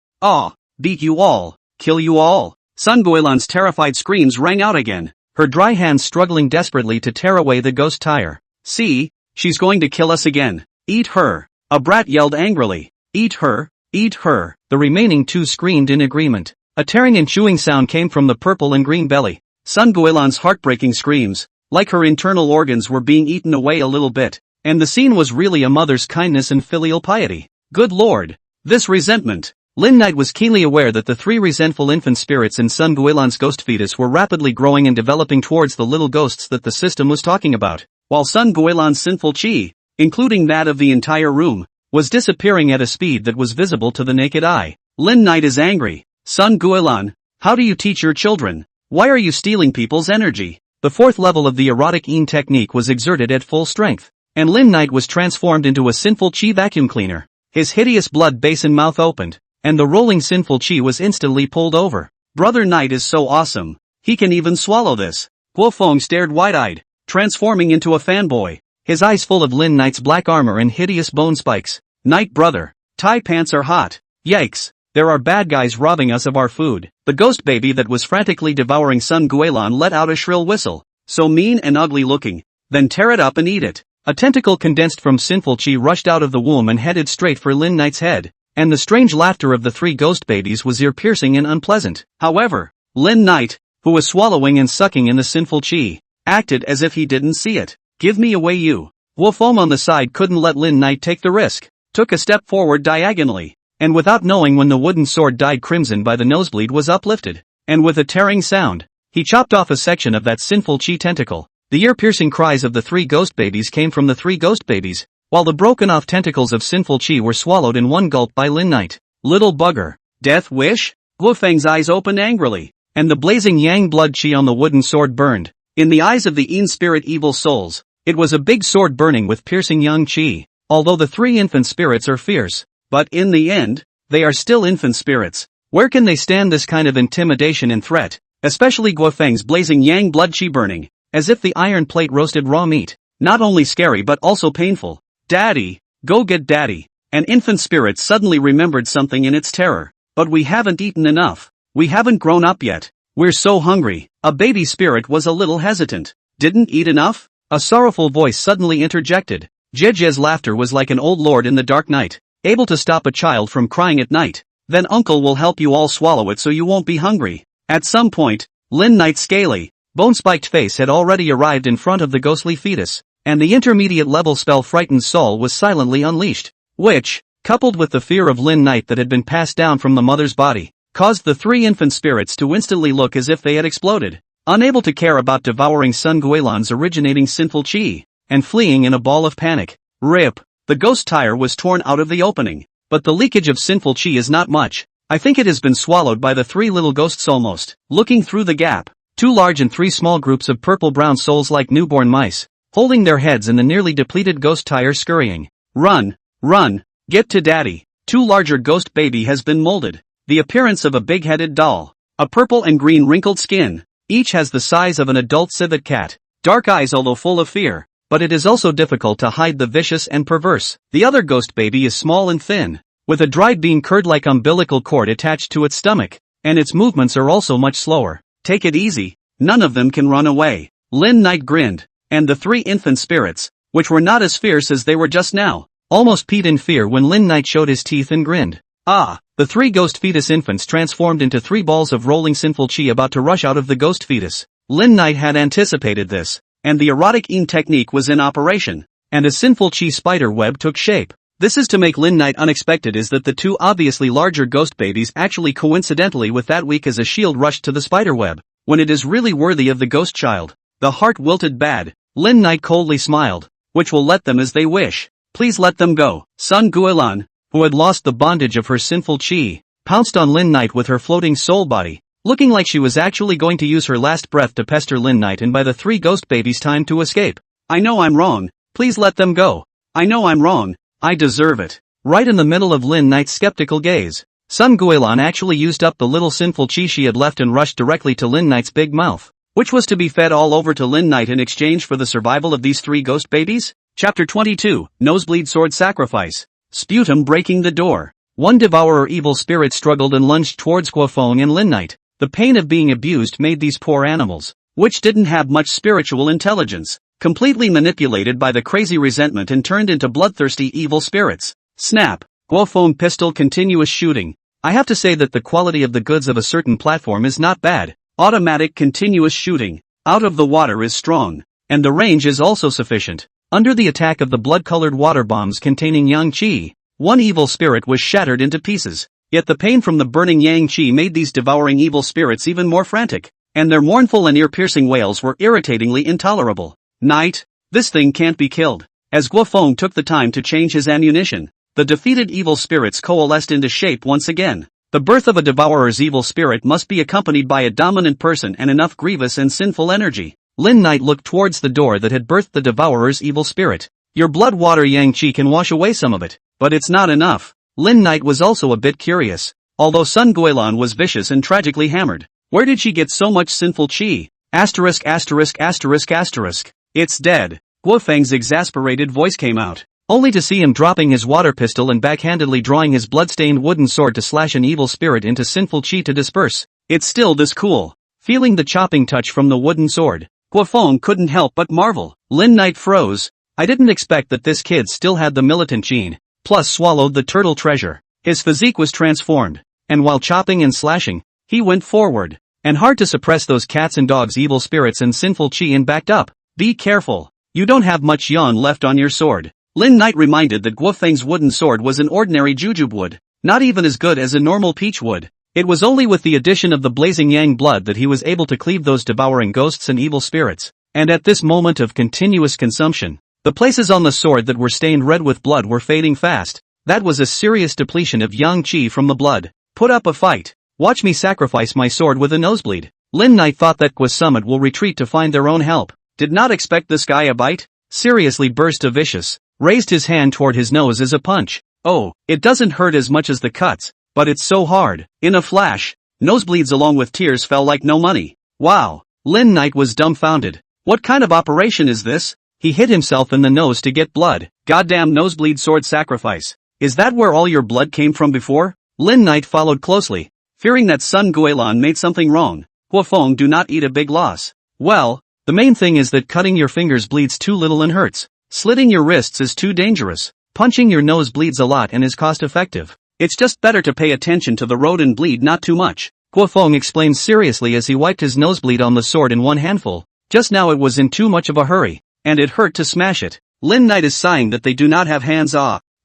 Beat you all, kill you all. Sun Guilan's terrified screams rang out again, her dry hands struggling desperately to tear away the ghost tire. See, she's going to kill us again. Eat her. A brat yelled angrily. Eat her, eat her. The remaining 2 screamed in agreement. A tearing and chewing sound came from the purple and green belly. Sun Guilan's heartbreaking screams, like her internal organs were being eaten away a little bit, and the scene was really a mother's kindness and filial piety. Good lord. This resentment. Lin Knight was keenly aware that the 3 resentful infant spirits in Sun Guilan's ghost fetus were rapidly growing and developing towards the little ghosts that the system was talking about, while Sun Guilan's sinful chi, including that of the entire room, was disappearing at a speed that was visible to the naked eye. Lin Knight is angry. Sun Guilan, how do you teach your children? Why are you stealing people's energy? The 4th level of the erotic Yin technique was exerted at full strength, and Lin Knight was transformed into a sinful chi vacuum cleaner. His hideous blood basin mouth opened, and the rolling sinful chi was instantly pulled over. Brother Knight is so awesome. He can even swallow this. Guofeng stared wide-eyed, transforming into a fanboy, his eyes full of Lin Knight's black armor and hideous bone spikes. Knight brother, Thai pants are hot. Yikes, there are bad guys robbing us of our food. The ghost baby that was frantically devouring Sun Guilan let out a shrill whistle. So mean and ugly looking. Then tear it up and eat it. A tentacle condensed from sinful chi rushed out of the womb and headed straight for Lin Knight's head, and the strange laughter of the 3 ghost babies was ear-piercing and unpleasant. However, Lin Knight, who was swallowing and sucking in the sinful chi, acted as if he didn't see it. Give me away you. Guofeng on the side couldn't let Lin Knight take the risk, took a step forward diagonally, and without knowing when the wooden sword dyed crimson by the nosebleed was uplifted, and with a tearing sound, he chopped off a section of that sinful chi tentacle. The ear-piercing cries of the 3 ghost babies came from the 3 ghost babies, while the broken-off tentacles of sinful chi were swallowed in one gulp by Lin Knight. Little bugger. Death wish? Guofeng's eyes opened angrily, and the blazing yang blood chi on the wooden sword burned. In the eyes of the Yin spirit evil souls, it was a big sword burning with piercing yang qi. Although the three infant spirits are fierce, but in the end, they are still infant spirits. Where can they stand this kind of intimidation and threat? Especially Guofeng's blazing yang blood qi burning, as if the iron plate roasted raw meat. Not only scary but also painful. Daddy, go get daddy. An infant spirit suddenly remembered something in its terror. But we haven't eaten enough. We haven't grown up yet. We're so hungry. A baby spirit was a little hesitant. Didn't eat enough? A sorrowful voice suddenly interjected. Jeje's laughter was like an old lord in the dark night, able to stop a child from crying at night. Then uncle will help you all swallow it so you won't be hungry. At some point, Lin Knight's scaly, bone-spiked face had already arrived in front of the ghostly fetus, and the intermediate-level spell Frightened Soul was silently unleashed, which, coupled with the fear of Lin Knight that had been passed down from the mother's body, caused the three infant spirits to instantly look as if they had exploded, unable to care about devouring Sun Guilan's originating sinful qi, and fleeing in a ball of panic. Rip! The ghost tire was torn out of the opening, but the leakage of sinful qi is not much. I think it has been swallowed by the three little ghosts almost. Looking through the gap, two large and three small groups of purple-brown souls like newborn mice, holding their heads in the nearly depleted ghost tire scurrying. Run! Run! Get to daddy! Two larger ghost baby has been molded. The appearance of a big-headed doll. A purple and green wrinkled skin. Each has the size of an adult civet cat. Dark eyes although full of fear. But it is also difficult to hide the vicious and perverse. The other ghost baby is small and thin, with a dried bean curd-like umbilical cord attached to its stomach, and its movements are also much slower. Take it easy, none of them can run away. Lin Knight grinned, and the three infant spirits, which were not as fierce as they were just now, almost peed in fear when Lin Knight showed his teeth and grinned. Ah! The three ghost fetus infants transformed into three balls of rolling sinful qi about to rush out of the ghost fetus. Lin Knight had anticipated this, and the erotic Yin technique was in operation, and a sinful qi spider web took shape. This is to make Lin Knight unexpected is that the two obviously larger ghost babies actually coincidentally with that weak as a shield rushed to the spider web, when it is really worthy of the ghost child. The heart wilted bad. Lin Knight coldly smiled, which will let them as they wish. Please let them go. Sun Guilan, who had lost the bondage of her sinful qi, pounced on Lin Knight with her floating soul body, looking like she was actually going to use her last breath to pester Lin Knight and buy the three ghost babies time to escape. I know I'm wrong, please let them go. I know I'm wrong, I deserve it. Right in the middle of Lin Knight's skeptical gaze, Sun Guilan actually used up the little sinful qi she had left and rushed directly to Lin Knight's big mouth, which was to be fed all over to Lin Knight in exchange for the survival of these three ghost babies. Chapter 22, Nosebleed Sword Sacrifice. Sputum breaking the door. One devourer evil spirit struggled and lunged towards Guofeng and Lin Knight. The pain of being abused made these poor animals, which didn't have much spiritual intelligence, completely manipulated by the crazy resentment and turned into bloodthirsty evil spirits. Snap! Guofeng pistol continuous shooting. I have to say that the quality of the goods of a certain platform is not bad. Automatic continuous shooting, out of the water is strong, and the range is also sufficient. Under the attack of the blood-colored water bombs containing yang qi, one evil spirit was shattered into pieces. Yet the pain from the burning yang qi made these devouring evil spirits even more frantic, and their mournful and ear-piercing wails were irritatingly intolerable. Knight, this thing can't be killed. As Guofeng took the time to change his ammunition, the defeated evil spirits coalesced into shape once again. The birth of a devourer's evil spirit must be accompanied by a dominant person and enough grievous and sinful energy. Lin Knight looked towards the door that had birthed the devourer's evil spirit. Your blood water yang qi can wash away some of it, but it's not enough. Lin Knight was also a bit curious. Although Sun Guilan was vicious and tragically hammered, where did she get so much sinful qi? Asterisk asterisk asterisk asterisk. It's dead. Guofeng's exasperated voice came out, only to see him dropping his water pistol and backhandedly drawing his blood-stained wooden sword to slash an evil spirit into sinful qi to disperse. It's still this cool. Feeling the chopping touch from the wooden sword, Guofeng couldn't help but marvel. Lin Knight froze. I didn't expect that this kid still had the militant gene, plus swallowed the turtle treasure. His physique was transformed, and while chopping and slashing, he went forward, and hard to suppress those cats and dogs evil spirits and sinful qi and backed up. Be careful. You don't have much yawn left on your sword. Lin Knight reminded that Guofeng's wooden sword was an ordinary jujube wood, not even as good as a normal peach wood. It was only with the addition of the blazing yang blood that he was able to cleave those devouring ghosts and evil spirits, and at this moment of continuous consumption, the places on the sword that were stained red with blood were fading fast. That was a serious depletion of yang qi from the blood. Put up a fight. Watch me sacrifice my sword with a nosebleed. Lin Knight thought that Kwa Summit will retreat to find their own help. Did not expect this guy a bite? Seriously, burst a vicious. Raised his hand toward his nose as a punch. Oh, it doesn't hurt as much as the cuts, but it's so hard. In a flash, nosebleeds along with tears fell like no money. Wow. Lin Knight was dumbfounded. What kind of operation is this? He hit himself in the nose to get blood. Goddamn nosebleed sword sacrifice. Is that where all your blood came from before? Lin Knight followed closely, fearing that Sun Guilan made something wrong. Guofeng, do not eat a big loss. Well, the main thing is that cutting your fingers bleeds too little and hurts. Slitting your wrists is too dangerous. Punching your nose bleeds a lot and is cost effective. It's just better to pay attention to the road and bleed not too much. Guofeng explained seriously as he wiped his nosebleed on the sword in one handful. Just now it was in too much of a hurry, and it hurt to smash it. Lin Knight is sighing that they do not have hands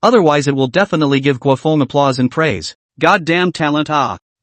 otherwise it will definitely give Guofeng applause and praise. Goddamn talent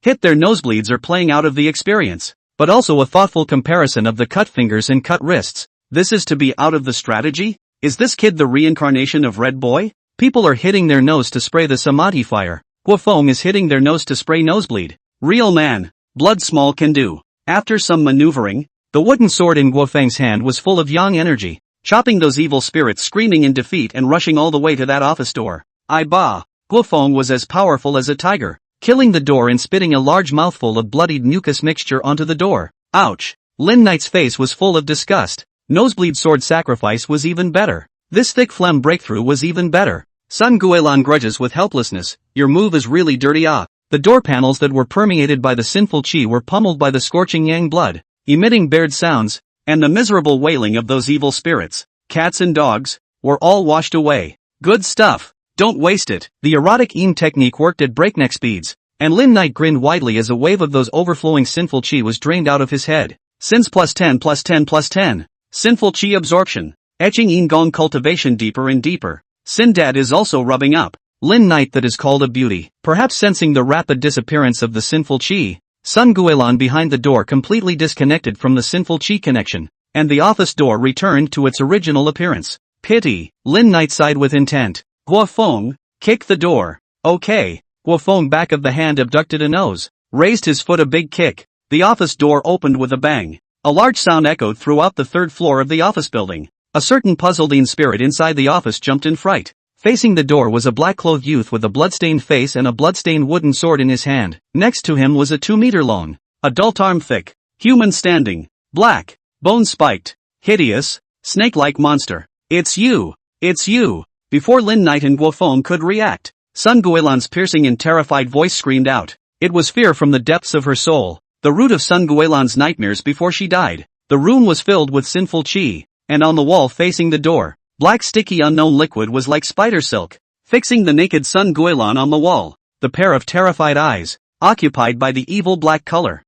Hit their nosebleeds are playing out of the experience, but also a thoughtful comparison of the cut fingers and cut wrists. This is to be out of the strategy? Is this kid the reincarnation of Red Boy? People are hitting their nose to spray the samadhi fire. Guofeng is hitting their nose to spray nosebleed. Real man. Blood small can do. After some maneuvering, the wooden sword in Guofeng's hand was full of yang energy, chopping those evil spirits screaming in defeat and rushing all the way to that office door. Guofeng was as powerful as a tiger, killing the door and spitting a large mouthful of bloodied mucus mixture onto the door. Ouch. Lin Knight's face was full of disgust. Nosebleed sword sacrifice was even better. This thick phlegm breakthrough was even better. Sun Guilan grudges with helplessness. Your move is really dirty. The door panels that were permeated by the sinful chi were pummeled by the scorching yang blood, emitting bared sounds, and the miserable wailing of those evil spirits, cats and dogs, were all washed away. Good stuff. Don't waste it. The erotic Eam technique worked at breakneck speeds, and Lin Knight grinned widely as a wave of those overflowing sinful chi was drained out of his head. Sins plus 10 plus 10 plus 10. Sinful chi absorption. Etching Yin Gong cultivation deeper and deeper. Sin Dad is also rubbing up. Lin Knight that is called a beauty. Perhaps sensing the rapid disappearance of the sinful chi, Sun Guilan behind the door completely disconnected from the sinful chi connection, and the office door returned to its original appearance. Pity. Lin Knight sighed with intent. Guofeng, kick the door. Okay. Guofeng back of the hand abducted a nose, raised his foot a big kick. The office door opened with a bang. A large sound echoed throughout the third floor of the office building. A certain puzzled spirit inside the office jumped in fright. Facing the door was a black-clothed youth with a blood-stained face and a blood-stained wooden sword in his hand. Next to him was a 2-meter-long, adult-arm-thick, human standing, black, bone-spiked, hideous, snake-like monster. It's you! It's you! Before Lin Knight and Guofeng could react, Sun Guilan's piercing and terrified voice screamed out. It was fear from the depths of her soul, the root of Sun Guilan's nightmares before she died. The room was filled with sinful chi, and on the wall facing the door, black sticky unknown liquid was like spider silk, fixing the naked Sun Guilan on the wall, the pair of terrified eyes, occupied by the evil black color.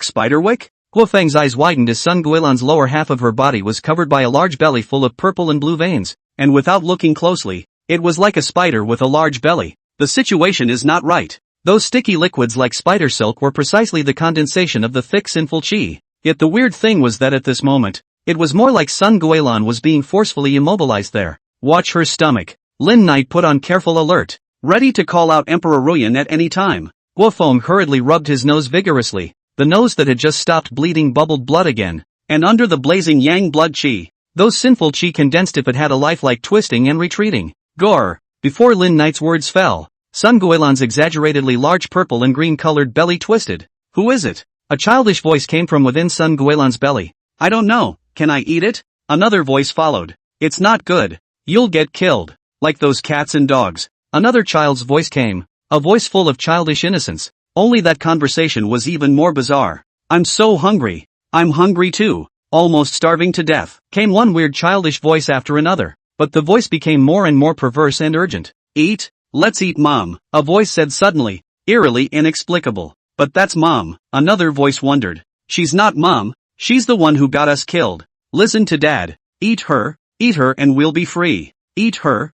Spiderwick? Guofeng's eyes widened as Sun Guilan's lower half of her body was covered by a large belly full of purple and blue veins, and without looking closely, it was like a spider with a large belly. The situation is not right. Those sticky liquids like spider silk were precisely the condensation of the thick sinful chi. Yet the weird thing was that at this moment, it was more like Sun Guilan was being forcefully immobilized there. Watch her stomach. Lin Knight put on careful alert, ready to call out Emperor Ruyan at any time. Guofeng hurriedly rubbed his nose vigorously. The nose that had just stopped bleeding bubbled blood again, and under the blazing yang blood chi, those sinful chi condensed if it had a lifelike twisting and retreating. Gore! Before Lin Knight's words fell, Sun Guilan's exaggeratedly large purple and green-colored belly twisted. Who is it? A childish voice came from within Sun Guilan's belly. I don't know, can I eat it? Another voice followed. It's not good. You'll get killed. Like those cats and dogs. Another child's voice came. A voice full of childish innocence. Only that conversation was even more bizarre. I'm so hungry. I'm hungry too. Almost starving to death. Came one weird childish voice after another. But the voice became more and more perverse and urgent. Eat? Let's eat, Mom. A voice said suddenly. Eerily inexplicable. But that's Mom. Another voice wondered. She's not Mom. She's the one who got us killed. Listen to Dad. Eat her and we'll be free. Eat her.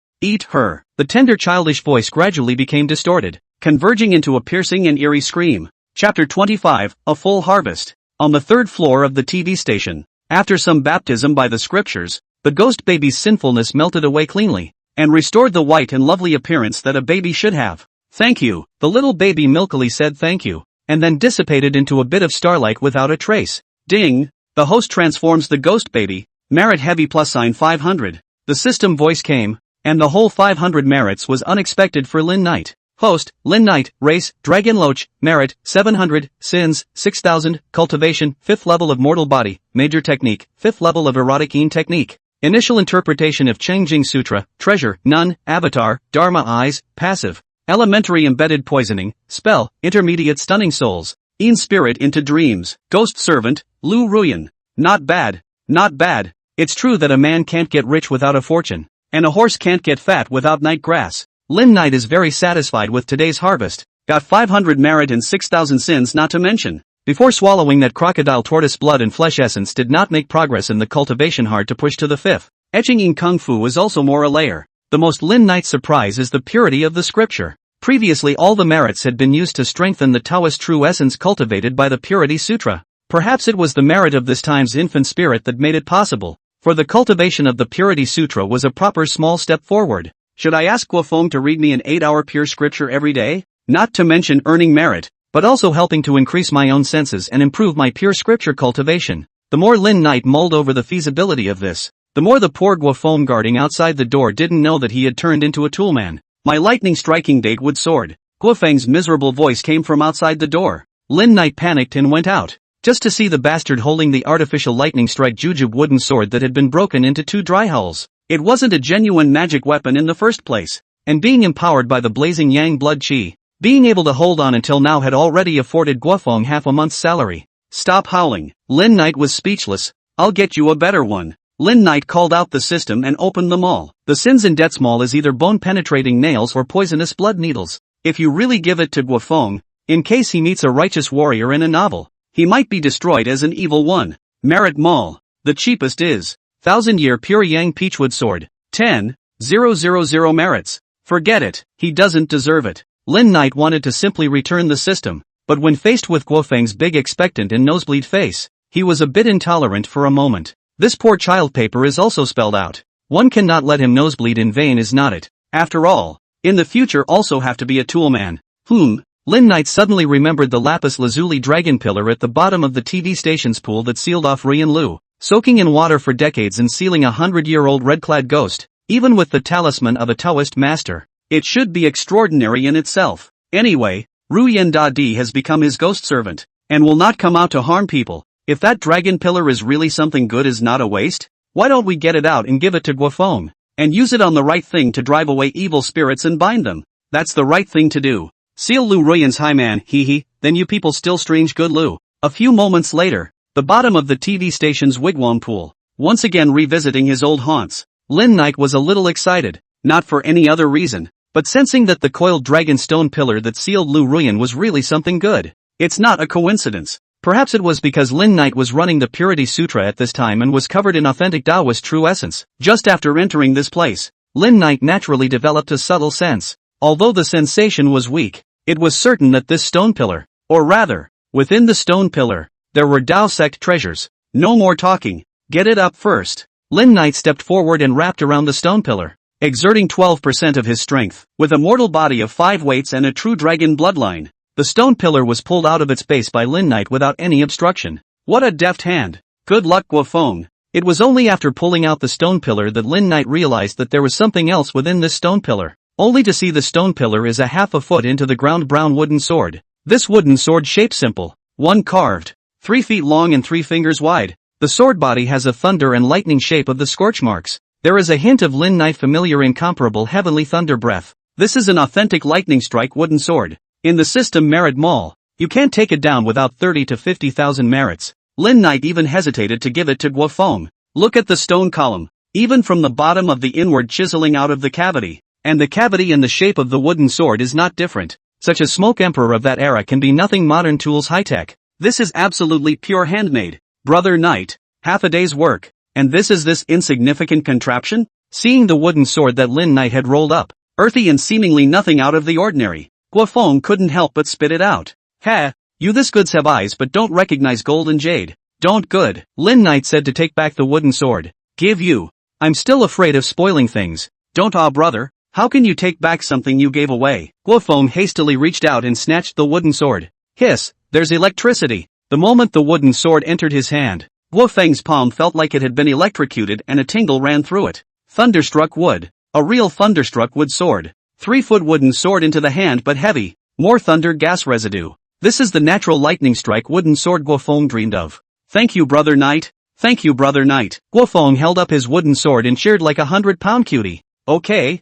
The tender childish voice gradually became distorted, converging into a piercing and eerie scream. Chapter 25, A Full Harvest. On the third floor of the TV station, after some baptism by the scriptures, the ghost baby's sinfulness melted away cleanly, and restored the white and lovely appearance that a baby should have. Thank you, the little baby milkily said thank you. and then dissipated into a bit of starlight without a trace. Ding! The host transforms the ghost baby. Merit heavy +$ 500. The system voice came, and the whole 500 merits was unexpected for Lin Knight. Host, Lin Knight, race, Dragon Loach, merit, 700, sins, 6000, cultivation, 5th level of mortal body, major technique, 5th level of erotic technique. Initial interpretation of Chengjing Sutra, treasure, none, avatar, dharma eyes, passive. Elementary embedded poisoning, spell, intermediate stunning souls. Spirit into dreams, ghost servant, Lu Ruyan. Not bad, not bad. It's true that a man can't get rich without a fortune, and a horse can't get fat without night grass. Lin Knight is very satisfied with today's harvest. Got 500 merit and 6000 sins not to mention. Before swallowing that crocodile tortoise blood and flesh essence did not make progress in the cultivation hard to push to the 5th. Etching in Kung Fu is also more a layer. The most Lin Knight surprise is the purity of the scripture. Previously all the merits had been used to strengthen the Taoist true essence cultivated by the Purity Sutra. Perhaps it was the merit of this time's infant spirit that made it possible, for the cultivation of the Purity Sutra was a proper small step forward. Should I ask Guofeng to read me an 8-hour pure scripture every day? Not to mention earning merit, but also helping to increase my own senses and improve my pure scripture cultivation. The more Lin Knight mulled over the feasibility of this, the more the poor Guofeng guarding outside the door didn't know that he had turned into a toolman. My lightning striking date would sword. Guofeng's miserable voice came from outside the door. Lin Knight panicked and went out, just to see the bastard holding the artificial lightning strike jujube wooden sword that had been broken into 2 dry hulls. It wasn't a genuine magic weapon in the first place, and being empowered by the blazing yang blood chi, being able to hold on until now had already afforded Guofeng half a month's salary. Stop howling. Lin Knight was speechless. I'll get you a better one. Lin Knight called out the system and opened them all. The sins in debts mall is either bone-penetrating nails or poisonous blood needles. If you really give it to Guofeng, in case he meets a righteous warrior in a novel, he might be destroyed as an evil one. Merit Mall. The cheapest is 1000-year pure yang peachwood sword. 10,000 merits. Forget it. He doesn't deserve it. Lin Knight wanted to simply return the system, but when faced with Guofeng's big expectant and nosebleed face, he was a bit intolerant for a moment. This poor child paper is also spelled out. One cannot let him nosebleed in vain, is not it? After all, in the future also have to be a toolman. Lin Knight suddenly remembered the lapis lazuli dragon pillar at the bottom of the TV station's pool that sealed off Rian Lu, soaking in water for decades and sealing a 100-year-old red-clad ghost, even with the talisman of a Taoist master. It should be extraordinary in itself. Anyway, Ruyan Da Di has become his ghost servant, and will not come out to harm people. If that dragon pillar is really something good, is not a waste, why don't we get it out and give it to Guofeng, and use it on the right thing to drive away evil spirits and bind them? That's the right thing to do. Seal Lu Ruyan's high man, hee, then you people still strange good Lu. A few moments later, the bottom of the TV station's wigwam pool, once again revisiting his old haunts. Lin Knight was a little excited, not for any other reason, but sensing that the coiled dragon stone pillar that sealed Lu Ruyan was really something good. It's not a coincidence. Perhaps it was because Lin Knight was running the Purity Sutra at this time and was covered in authentic Taoist true essence. Just after entering this place, Lin Knight naturally developed a subtle sense. Although the sensation was weak, it was certain that this stone pillar, or rather, within the stone pillar, there were Tao sect treasures. No more talking. Get it up first. Lin Knight stepped forward and wrapped around the stone pillar, exerting 12% of his strength. With a mortal body of 5 weights and a true dragon bloodline, the stone pillar was pulled out of its base by Lin Knight without any obstruction. What a deft hand. Good luck, Guofeng. It was only after pulling out the stone pillar that Lin Knight realized that there was something else within this stone pillar, only to see the stone pillar is a half a foot into the ground brown wooden sword. This wooden sword shaped simple, one carved, 3 feet long and 3 fingers wide. The sword body has a thunder and lightning shape of the scorch marks. There is a hint of Lin Knight familiar incomparable heavenly thunder breath. This is an authentic lightning strike wooden sword. In the system Merit Mall, you can't take it down without 30 to 50,000 merits. Lin Knight even hesitated to give it to Guofeng. Look at the stone column, even from the bottom of the inward chiseling out of the cavity. And the cavity in the shape of the wooden sword is not different. Such a smoke emperor of that era can be nothing modern tools high-tech. This is absolutely pure handmade. Brother Knight, half a day's work, and this is this insignificant contraption? Seeing the wooden sword that Lin Knight had rolled up, earthy and seemingly nothing out of the ordinary, Guofeng couldn't help but spit it out. Ha, you this goods have eyes but don't recognize gold and jade. Don't good. Lin Knight said to take back the wooden sword. Give you. I'm still afraid of spoiling things. Don't brother. How can you take back something you gave away? Guofeng hastily reached out and snatched the wooden sword. Hiss, there's electricity. The moment the wooden sword entered his hand, Guo Feng's palm felt like it had been electrocuted and a tingle ran through it. Thunderstruck wood. A real thunderstruck wood sword. 3-foot wooden sword into the hand but heavy. More thunder gas residue. This is the natural lightning strike wooden sword Guo Feng dreamed of. Thank you, brother knight. Thank you, brother knight. Guo Feng held up his wooden sword and cheered like a 100-pound cutie. Okay,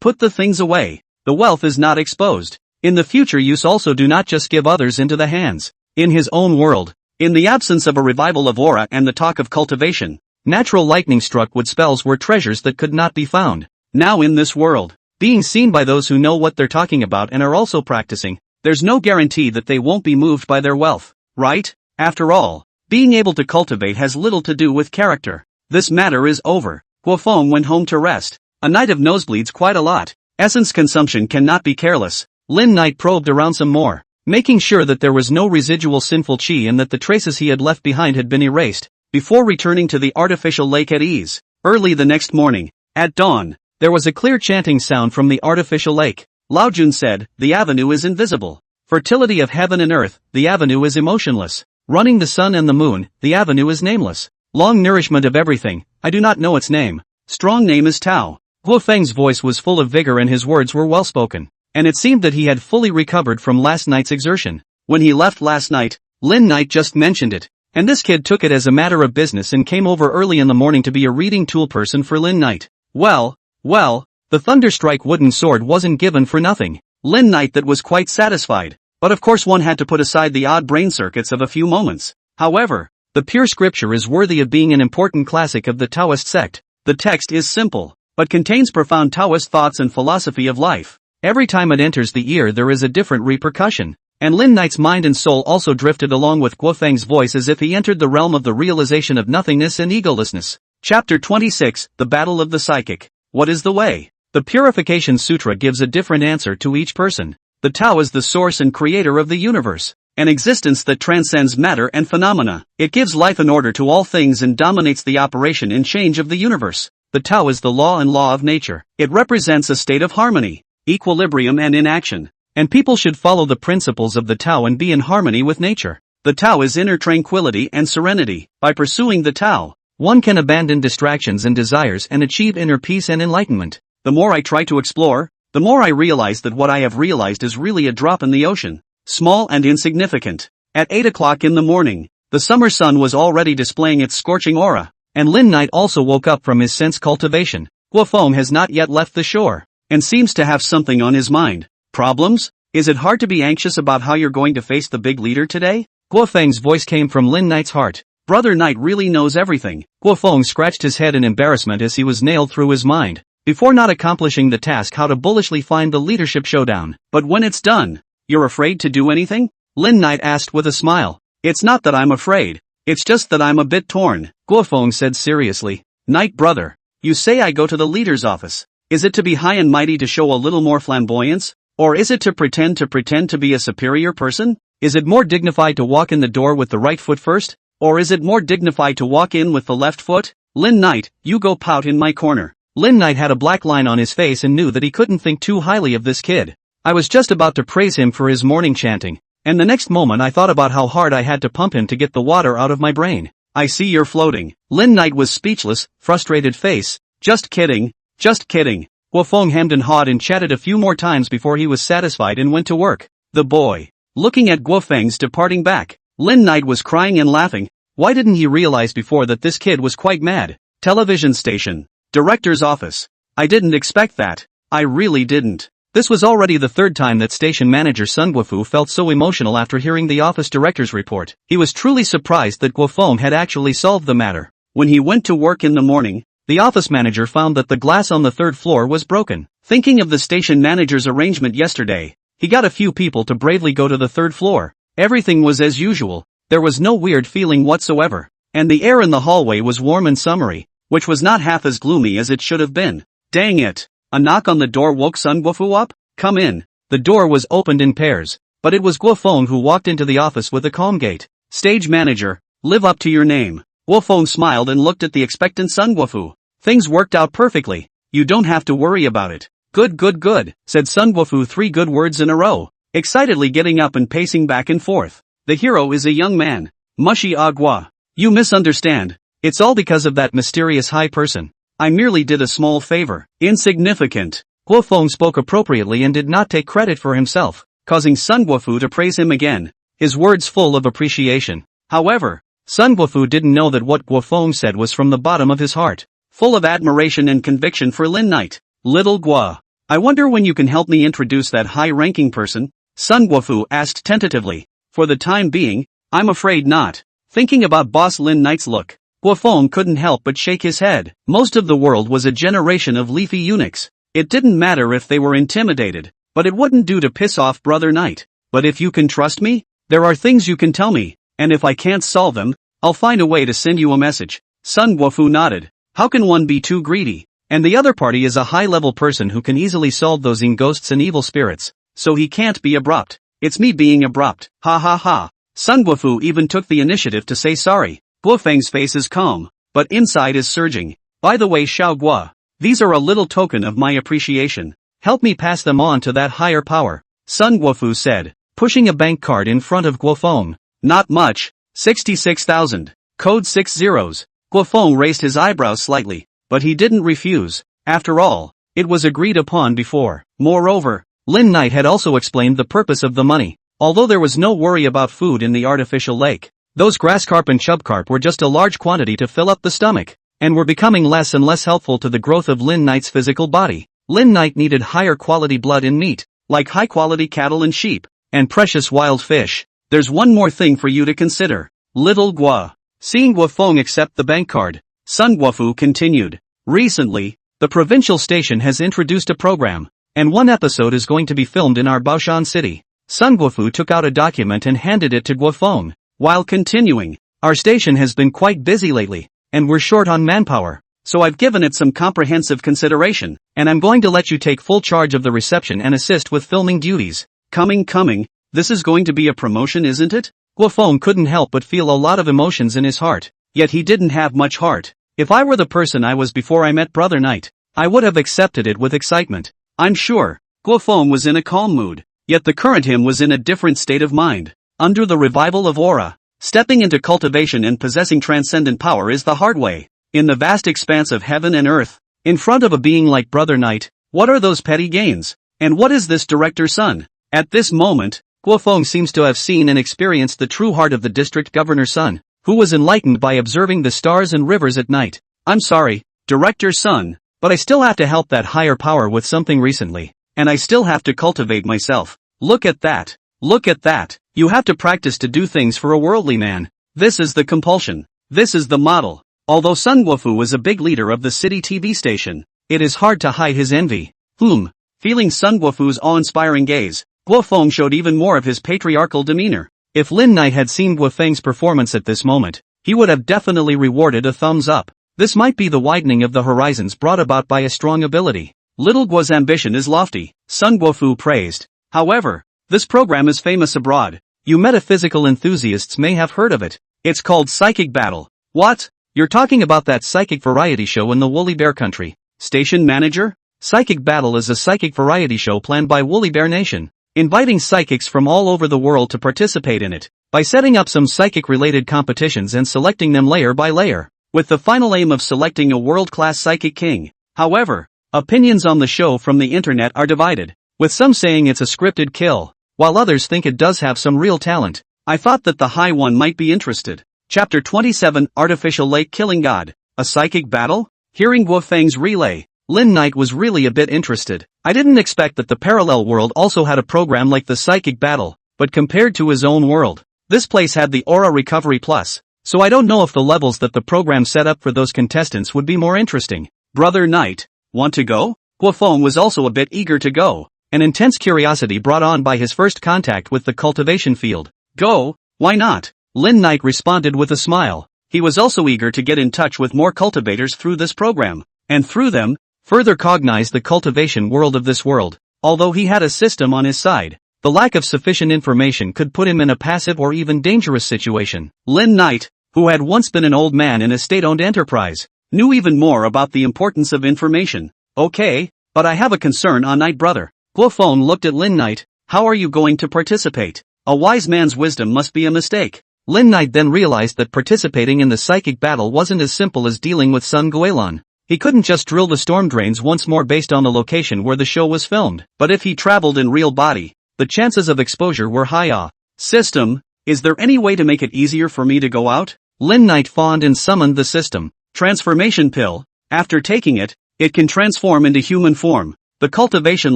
put the things away. The wealth is not exposed. In the future use also do not just give others into the hands. In his own world, in the absence of a revival of aura and the talk of cultivation, natural lightning struck wood spells were treasures that could not be found. Now in this world, being seen by those who know what they're talking about and are also practicing, there's no guarantee that they won't be moved by their wealth, right? After all, being able to cultivate has little to do with character. This matter is over. Guo Feng went home to rest. A night of nosebleeds quite a lot. Essence consumption cannot be careless. Lin Knight probed around some more, making sure that there was no residual sinful qi and that the traces he had left behind had been erased, before returning to the artificial lake at ease. Early the next morning, at dawn, there was a clear chanting sound from the artificial lake. Lao Jun said, the avenue is invisible. Fertility of heaven and earth, the avenue is emotionless. Running the sun and the moon, the avenue is nameless. Long nourishment of everything, I do not know its name. Strong name is Tao. Guo Feng's voice was full of vigor and his words were well spoken, and it seemed that he had fully recovered from last night's exertion. When he left last night, Lin Knight just mentioned it, and this kid took it as a matter of business and came over early in the morning to be a reading tool person for Lin Knight. Well, the Thunderstrike wooden sword wasn't given for nothing. Lin Knight that was quite satisfied, but of course one had to put aside the odd brain circuits of a few moments. However, the pure scripture is worthy of being an important classic of the Taoist sect. The text is simple, but contains profound Taoist thoughts and philosophy of life. Every time it enters the ear there is a different repercussion, and Lin Knight's mind and soul also drifted along with Guo Feng's voice as if he entered the realm of the realization of nothingness and egolessness. Chapter 26, The Battle of the Psychic. What is the way? The Purification Sutra gives a different answer to each person. The Tao is the source and creator of the universe, an existence that transcends matter and phenomena. It gives life and order to all things and dominates the operation and change of the universe. The Tao is the law and law of nature. It represents a state of harmony, equilibrium and inaction, and people should follow the principles of the Tao and be in harmony with nature. The Tao is inner tranquility and serenity. By pursuing the Tao, one can abandon distractions and desires and achieve inner peace and enlightenment. The more I try to explore, the more I realize that what I have realized is really a drop in the ocean, small and insignificant. At 8 o'clock in the morning, the summer sun was already displaying its scorching aura, and Lin Knight also woke up from his sense cultivation. Guo Feng has not yet left the shore, and seems to have something on his mind. Problems? Is it hard to be anxious about how you're going to face the big leader today? Guo Feng's voice came from Lin Knight's heart. Brother Knight really knows everything. Guo Feng scratched his head in embarrassment as he was nailed through his mind, before not accomplishing the task how to bullishly find the leadership showdown. But when it's done, you're afraid to do anything? Lin Knight asked with a smile. It's not that I'm afraid. It's just that I'm a bit torn, Guo Feng said seriously. Knight brother, you say I go to the leader's office. Is it to be high and mighty to show a little more flamboyance? Or is it to pretend to be a superior person? Is it more dignified to walk in the door with the right foot first? Or is it more dignified to walk in with the left foot? Lin Knight, you go pout in my corner. Lin Knight had a black line on his face and knew that he couldn't think too highly of this kid. I was just about to praise him for his morning chanting, and the next moment I thought about how hard I had to pump him to get the water out of my brain. I see you're floating. Lin Knight was speechless, frustrated face. Just kidding. Guo Feng hemmed and hawed and chatted a few more times before he was satisfied and went to work. The boy. Looking at Guo Feng's departing back, Lin Knight was crying and laughing. Why didn't he realize before that this kid was quite mad? Television station. Director's office. I didn't expect that. I really didn't. This was already the third time that station manager Sun Guofu felt so emotional after hearing the office director's report. He was truly surprised that Guo Feng had actually solved the matter. When he went to work in the morning, the office manager found that the glass on the third floor was broken. Thinking of the station manager's arrangement yesterday, he got a few people to bravely go to the third floor. Everything was as usual. There was no weird feeling whatsoever, and the air in the hallway was warm and summery, which was not half as gloomy as it should have been. Dang it! A knock on the door woke Sun Guofu up. Come in. The door was opened in pairs, but it was Guo Feng who walked into the office with a calm gait. Stage manager, live up to your name. Guo Feng smiled and looked at the expectant Sun Guofu. Things worked out perfectly. You don't have to worry about it. Good, said Sun Guofu 3 good words in a row. excitedly getting up and pacing back and forth. The hero is a young man. Mushy agua. You misunderstand. It's all because of that mysterious high person. I merely did a small favor. Insignificant. Guofeng spoke appropriately and did not take credit for himself, causing Sun Guofu to praise him again, his words full of appreciation. However, Sun Guofu didn't know that what Guofeng said was from the bottom of his heart, full of admiration and conviction for Lin Knight. Little Gua. I wonder when you can help me introduce that high-ranking person? Sun Guofu asked tentatively. For the time being, I'm afraid not. Thinking about Boss Lin Knight's look, Guofeng couldn't help but shake his head. Most of the world was a generation of leafy eunuchs. It didn't matter if they were intimidated, but it wouldn't do to piss off Brother Knight. But if you can trust me, there are things you can tell me, and if I can't solve them, I'll find a way to send you a message. Sun Guofu nodded. How can one be too greedy? And the other party is a high-level person who can easily solve those ghosts and evil spirits, so he can't be abrupt. It's me being abrupt. Ha ha ha. Sun Guofu even took the initiative to say sorry. Guofeng's face is calm, but inside is surging. By the way, Xiao Gua, these are a little token of my appreciation. Help me pass them on to that higher power. Sun Guofu said, pushing a bank card in front of Guofeng. Not much. 66,000. Code 6 zeros. Guofeng raised his eyebrows slightly, but he didn't refuse. After all, it was agreed upon before. Moreover, Lin Knight had also explained the purpose of the money. Although there was no worry about food in the artificial lake, those grass carp and chub carp were just a large quantity to fill up the stomach, and were becoming less and less helpful to the growth of Lin Knight's physical body. Lin Knight needed higher quality blood and meat, like high quality cattle and sheep, and precious wild fish. There's one more thing for you to consider. Little Gua. Seeing Guofeng accept the bank card, Sun Guofu continued. Recently, the provincial station has introduced a program, and one episode is going to be filmed in our Baoshan city. Sun Guofu took out a document and handed it to Guofeng, while continuing. Our station has been quite busy lately, and we're short on manpower, so I've given it some comprehensive consideration, and I'm going to let you take full charge of the reception and assist with filming duties. Coming, this is going to be a promotion, isn't it? Guofeng couldn't help but feel a lot of emotions in his heart, yet he didn't have much heart. If I were the person I was before I met Brother Knight, I would have accepted it with excitement. I'm sure. Guofeng was in a calm mood, yet the current him was in a different state of mind. Under the revival of aura, stepping into cultivation and possessing transcendent power is the hard way. In the vast expanse of heaven and earth, in front of a being like Brother Knight, what are those petty gains? And what is this director's son? At this moment, Guofeng seems to have seen and experienced the true heart of the district governor's son, who was enlightened by observing the stars and rivers at night. I'm sorry, director's son, but I still have to help that higher power with something recently, and I still have to cultivate myself. Look at that. Look at that. You have to practice to do things for a worldly man. This is the compulsion. This is the model. Although Sun Guofu was a big leader of the city TV station, it is hard to hide his envy. Feeling Sun Guofu's awe-inspiring gaze, Guofeng showed even more of his patriarchal demeanor. If Lin Knight had seen Guofeng's performance at this moment, he would have definitely rewarded a thumbs up. This might be the widening of the horizons brought about by a strong ability. Little Guo's ambition is lofty, Sun Guofu praised. However, this program is famous abroad. You metaphysical enthusiasts may have heard of it. It's called Psychic Battle. What? You're talking about that psychic variety show in the Woolly Bear country. Station manager? Psychic Battle is a psychic variety show planned by Woolly Bear Nation, inviting psychics from all over the world to participate in it, by setting up some psychic-related competitions and selecting them layer by layer, with the final aim of selecting a world-class psychic king. However, opinions on the show from the internet are divided, with some saying it's a scripted kill, while others think it does have some real talent. I thought that the high one might be interested. Chapter 27, Artificial Lake Killing God. A psychic battle? Hearing Guofeng's relay, Lin Knight was really a bit interested. I didn't expect that the parallel world also had a program like the Psychic Battle, but compared to his own world, this place had the Aura Recovery Plus, so I don't know if the levels that the program set up for those contestants would be more interesting. Brother Knight, want to go? Guofeng was also a bit eager to go, an intense curiosity brought on by his first contact with the cultivation field. Go? Why not? Lin Knight responded with a smile. He was also eager to get in touch with more cultivators through this program, and through them, further cognize the cultivation world of this world. Although he had a system on his side, the lack of sufficient information could put him in a passive or even dangerous situation. Lin Knight, who had once been an old man in a state-owned enterprise, knew even more about the importance of information. Okay, but I have a concern on Knight brother. Guofeng looked at Lin Knight. How are you going to participate? A wise man's wisdom must be a mistake. Lin Knight then realized that participating in the psychic battle wasn't as simple as dealing with Sun Guilin. He couldn't just drill the storm drains once more based on the location where the show was filmed. But if he traveled in real body, the chances of exposure were high. System, is there any way to make it easier for me to go out? Lin Knight fawned and summoned the system. Transformation pill. After taking it, it can transform into human form. The cultivation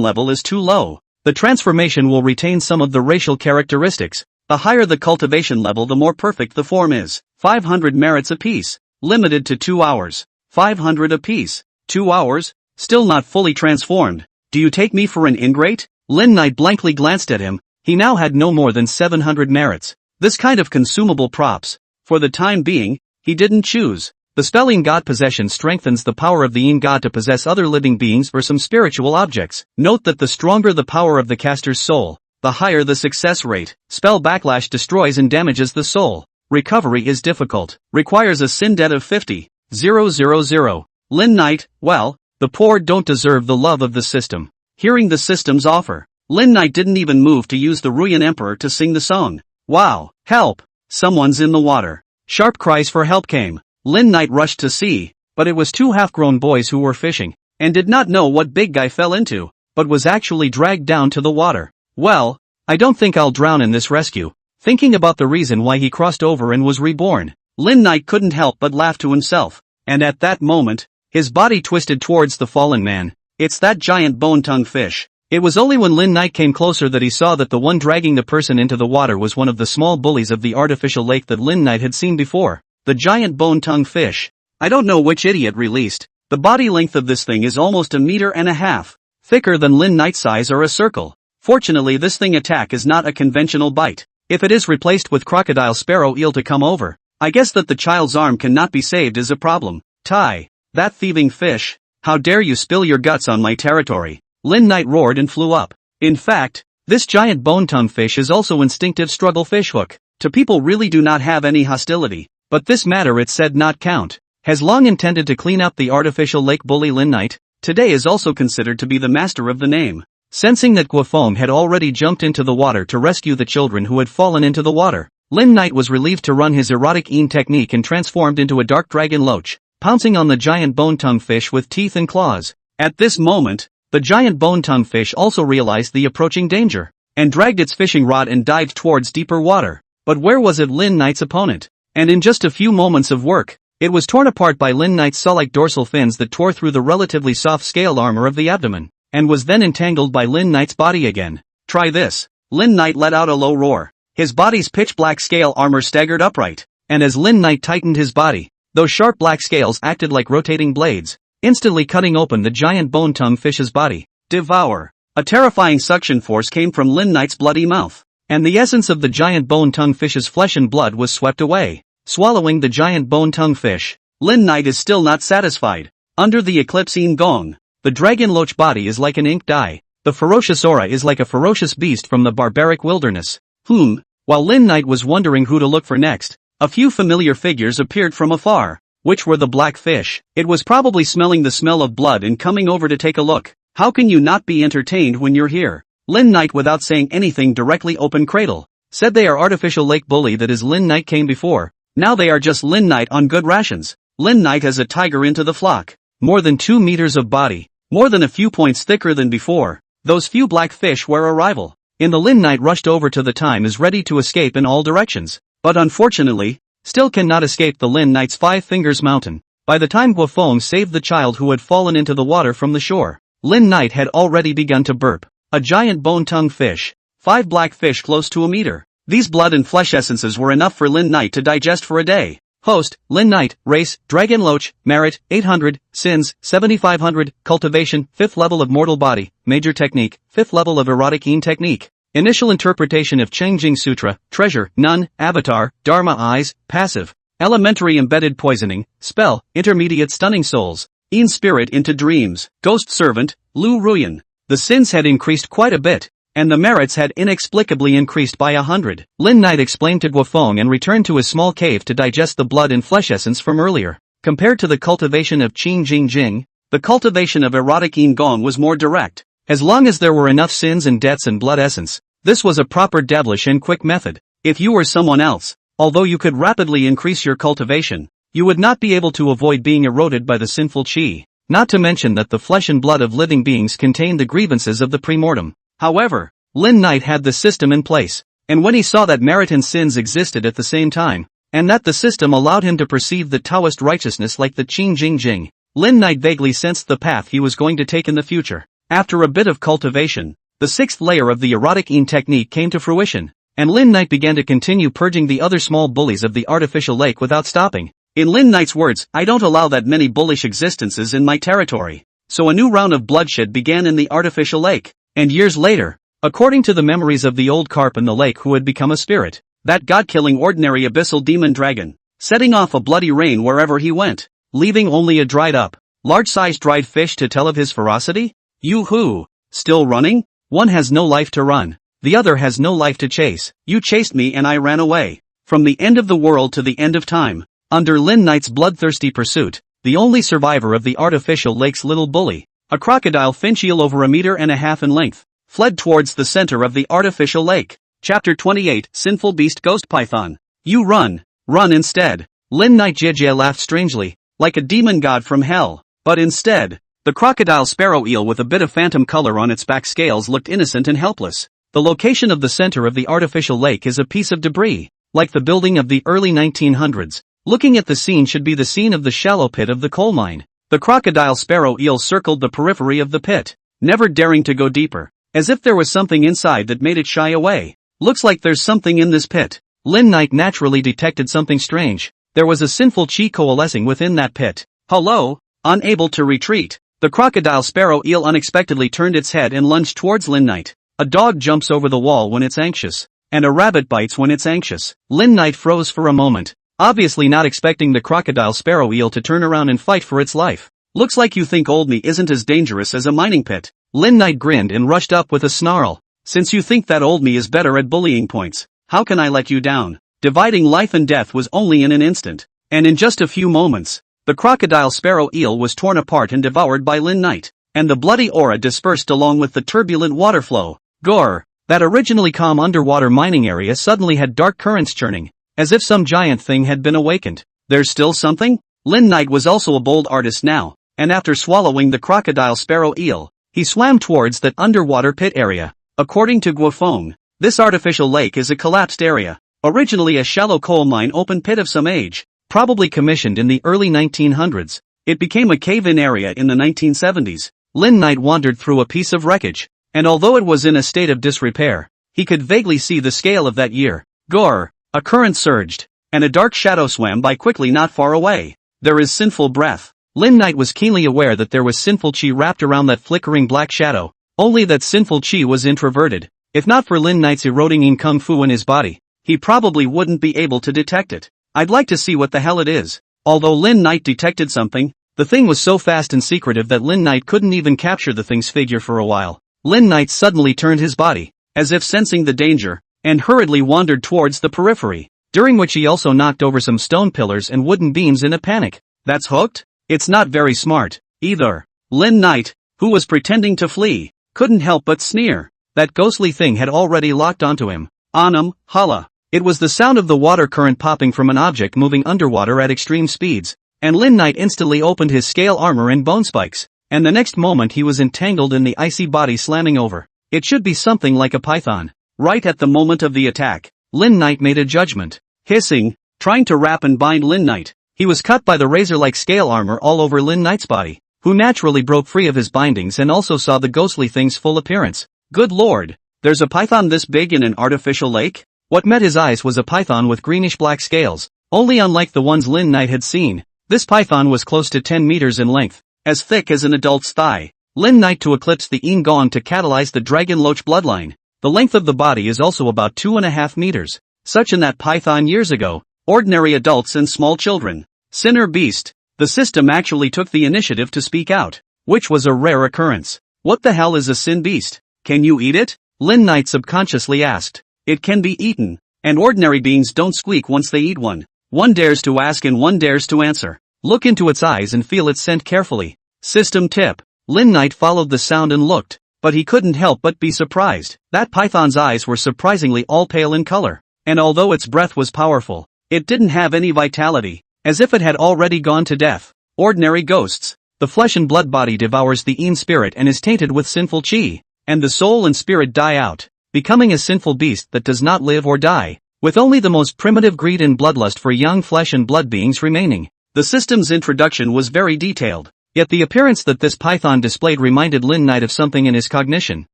level is too low. The transformation will retain some of the racial characteristics. The higher the cultivation level, the more perfect the form is. 500 merits apiece. Limited to 2 hours. 500 apiece. 2 hours? Still not fully transformed. Do you take me for an ingrate? Lin Knight blankly glanced at him. He now had no more than 700 merits. This kind of consumable props. For the time being, he didn't choose. The spelling god possession strengthens the power of the Yin god to possess other living beings or some spiritual objects. Note that the stronger the power of the caster's soul, the higher the success rate. Spell backlash destroys and damages the soul. Recovery is difficult. Requires a sin debt of 50,000. Lin Knight, well, the poor don't deserve the love of the system. Hearing the system's offer, Lin Knight didn't even move to use the Ruyan Emperor to sing the song. Wow, help! Someone's in the water. Sharp cries for help came. Lin Knight rushed to see, but it was 2 half-grown boys who were fishing, and did not know what big guy fell into, but was actually dragged down to the water. Well, I don't think I'll drown in this rescue. Thinking about the reason why he crossed over and was reborn, Lin Knight couldn't help but laugh to himself, and at that moment, his body twisted towards the fallen man. It's that giant bone-tongue fish. It was only when Lin Knight came closer that he saw that the one dragging the person into the water was one of the small bullies of the artificial lake that Lin Knight had seen before. The giant bone-tongue fish. I don't know which idiot released. The body length of this thing is almost 1.5 meters. Thicker than Lin Knight's size or a circle. Fortunately this thing attack is not a conventional bite. If it is replaced with crocodile sparrow eel to come over, I guess that the child's arm cannot be saved is a problem. Tai, that thieving fish, how dare you spill your guts on my territory. Lin Knight roared and flew up. In fact, this giant bone-tongue fish is also instinctive struggle fishhook. To people really do not have any hostility. But this matter it said not count. Has long intended to clean up the artificial lake bully Lin Knight, today is also considered to be the master of the name. Sensing that Guofeng had already jumped into the water to rescue the children who had fallen into the water, Lin Knight was relieved to run his erotic Yin technique and transformed into a dark dragon loach, pouncing on the giant bone-tongue fish with teeth and claws. At this moment, the giant bone-tongue fish also realized the approaching danger, and dragged its fishing rod and dived towards deeper water. But where was it Lin Knight's opponent? And in just a few moments of work, it was torn apart by Lin Knight's saw-like dorsal fins that tore through the relatively soft scale armor of the abdomen, and was then entangled by Lin Knight's body again. Try this. Lin Knight let out a low roar. His body's pitch-black scale armor staggered upright, and as Lin Knight tightened his body, those sharp black scales acted like rotating blades, instantly cutting open the giant bone-tongue fish's body. Devour. A terrifying suction force came from Lin Knight's bloody mouth, and the essence of the giant bone-tongue fish's flesh and blood was swept away. Swallowing the giant bone-tongue fish, Lin Knight is still not satisfied. Under the eclipsing gong, the dragon loach body is like an ink dye. The ferocious aura is like a ferocious beast from the barbaric wilderness. While Lin Knight was wondering who to look for next, a few familiar figures appeared from afar. Which were the black fish? It was probably smelling the smell of blood and coming over to take a look. How can you not be entertained when you're here? Lin Knight, without saying anything, directly opened cradle. Said they are artificial lake bully, that is Lin Knight came before. Now they are just Lin Knight on good rations. Lin Knight has a tiger into the flock. More than 2 meters of body. More than a few points thicker than before. Those few black fish were a rival. In the Lin Knight rushed over to the time is ready to escape in all directions. But unfortunately, still cannot escape the Lin Knight's 5 fingers mountain. By the time Guofeng saved the child who had fallen into the water from the shore, Lin Knight had already begun to burp. A giant bone-tongue fish. 5 black fish close to a meter. These blood and flesh essences were enough for Lin Knight to digest for a day. Host, Lin Knight, race, Dragon Loach, merit, 800, sins, 7500, cultivation, 5th level of mortal body, major technique, 5th level of erotic Yin technique. Initial interpretation of Chengjing Sutra, treasure, none, avatar, dharma eyes, passive. Elementary embedded poisoning, spell, intermediate stunning souls. Yin spirit into dreams, ghost servant, Lu Ruyan. The sins had increased quite a bit, and the merits had inexplicably increased by 100. Lin Knight explained to Guofeng and returned to his small cave to digest the blood and flesh essence from earlier. Compared to the cultivation of Qing Jing Jing, the cultivation of erotic Yin Gong was more direct. As long as there were enough sins and debts and blood essence, This was a proper devilish and quick method. If you were someone else, although you could rapidly increase your cultivation, you would not be able to avoid being eroded by the sinful chi. Not to mention that the flesh and blood of living beings contained the grievances of the premortem. However, Lin Knight had the system in place, and when he saw that merit and sins existed at the same time, and that the system allowed him to perceive the Taoist righteousness like the Qing Jing Jing, Lin Knight vaguely sensed the path he was going to take in the future. After a bit of cultivation, the sixth layer of the erotic Yin technique came to fruition, and Lin Knight began to continue purging the other small bullies of the artificial lake without stopping. In Lin Knight's words, "I don't allow that many bullish existences in my territory." So a new round of bloodshed began in the artificial lake, and years later, according to the memories of the old carp in the lake who had become a spirit, that god-killing ordinary abyssal demon dragon, setting off a bloody rain wherever he went, leaving only a dried-up, large-sized dried fish to tell of his ferocity? Yoo-hoo! Still running? One has no life to run. The other has no life to chase. You chased me and I ran away. From the end of the world to the end of time. Under Lin Knight's bloodthirsty pursuit, the only survivor of the artificial lake's little bully, a crocodile finch-eel over 1.5 meters in length, fled towards the center of the artificial lake. Chapter 28, Sinful Beast Ghost Python. You run instead. Lin Knight Jie laughed strangely, like a demon god from hell, but instead, the crocodile sparrow eel with a bit of phantom color on its back scales looked innocent and helpless. The location of the center of the artificial lake is a piece of debris, like the building of the early 1900s. Looking at the scene should be the scene of the shallow pit of the coal mine. The crocodile sparrow eel circled the periphery of the pit, never daring to go deeper, as if there was something inside that made it shy away. Looks like there's something in this pit. Lin Knight naturally detected something strange. There was a sinful chi coalescing within that pit. Hello? Unable to retreat, the crocodile sparrow eel unexpectedly turned its head and lunged towards Lin Knight. A dog jumps over the wall when it's anxious, and a rabbit bites when it's anxious. Lin Knight froze for a moment, obviously not expecting the crocodile sparrow eel to turn around and fight for its life. Looks like you think old me isn't as dangerous as a mining pit. Lin Knight grinned and rushed up with a snarl. Since you think that old me is better at bullying points, how can I let you down? Dividing life and death was only in an instant, and in just a few moments, the crocodile sparrow eel was torn apart and devoured by Lin Knight, and the bloody aura dispersed along with the turbulent water flow. Gore! That originally calm underwater mining area suddenly had dark currents churning, as if some giant thing had been awakened. There's still something? Lin Knight was also a bold artist now, and after swallowing the crocodile sparrow eel, he swam towards that underwater pit area. According to Guofeng, this artificial lake is a collapsed area, originally a shallow coal mine open pit of some age, probably commissioned in the early 1900s. It became a cave-in area in the 1970s. Lin Knight wandered through a piece of wreckage, and although it was in a state of disrepair, he could vaguely see the scale of that year. Gore! A current surged, and a dark shadow swam by quickly not far away. There is sinful breath. Lin Knight was keenly aware that there was sinful chi wrapped around that flickering black shadow, only that sinful chi was introverted. If not for Lin Knight's eroding in kung fu in his body, he probably wouldn't be able to detect it. I'd like to see what the hell it is. Although Lin Knight detected something, the thing was so fast and secretive that Lin Knight couldn't even capture the thing's figure for a while. Lin Knight suddenly turned his body, as if sensing the danger, and hurriedly wandered towards the periphery, during which he also knocked over some stone pillars and wooden beams in a panic. That's hooked? It's not very smart, either. Lin Knight, who was pretending to flee, couldn't help but sneer. That ghostly thing had already locked onto him. Anam, holla. It was the sound of the water current popping from an object moving underwater at extreme speeds, and Lin Knight instantly opened his scale armor and bone spikes, and the next moment he was entangled in the icy body slamming over. It should be something like a python. Right at the moment of the attack, Lin Knight made a judgment. Hissing, trying to wrap and bind Lin Knight, he was cut by the razor-like scale armor all over Lin Knight's body, who naturally broke free of his bindings and also saw the ghostly thing's full appearance. Good lord, there's a python this big in an artificial lake? What met his eyes was a python with greenish-black scales, only unlike the ones Lin Knight had seen. This python was close to 10 meters in length, as thick as an adult's thigh. Lin Knight to eclipse the Yin Gong to catalyze the dragon loach bloodline. The length of the body is also about 2.5 meters. Such in that python years ago, ordinary adults and small children. Sin or beast? The system actually took the initiative to speak out, which was a rare occurrence. What the hell is a sin beast? Can you eat it? Lin Knight subconsciously asked. It can be eaten, and ordinary beings don't squeak once they eat one. One dares to ask and one dares to answer. Look into its eyes and feel its scent carefully. System tip. Lin Knight followed the sound and looked, but he couldn't help but be surprised. That python's eyes were surprisingly all pale in color, and although its breath was powerful, it didn't have any vitality, as if it had already gone to death. Ordinary ghosts. The flesh and blood body devours the in spirit and is tainted with sinful chi, and the soul and spirit die out, becoming a sinful beast that does not live or die, with only the most primitive greed and bloodlust for young flesh and blood beings remaining. The system's introduction was very detailed, yet the appearance that this python displayed reminded Lin Knight of something in his cognition.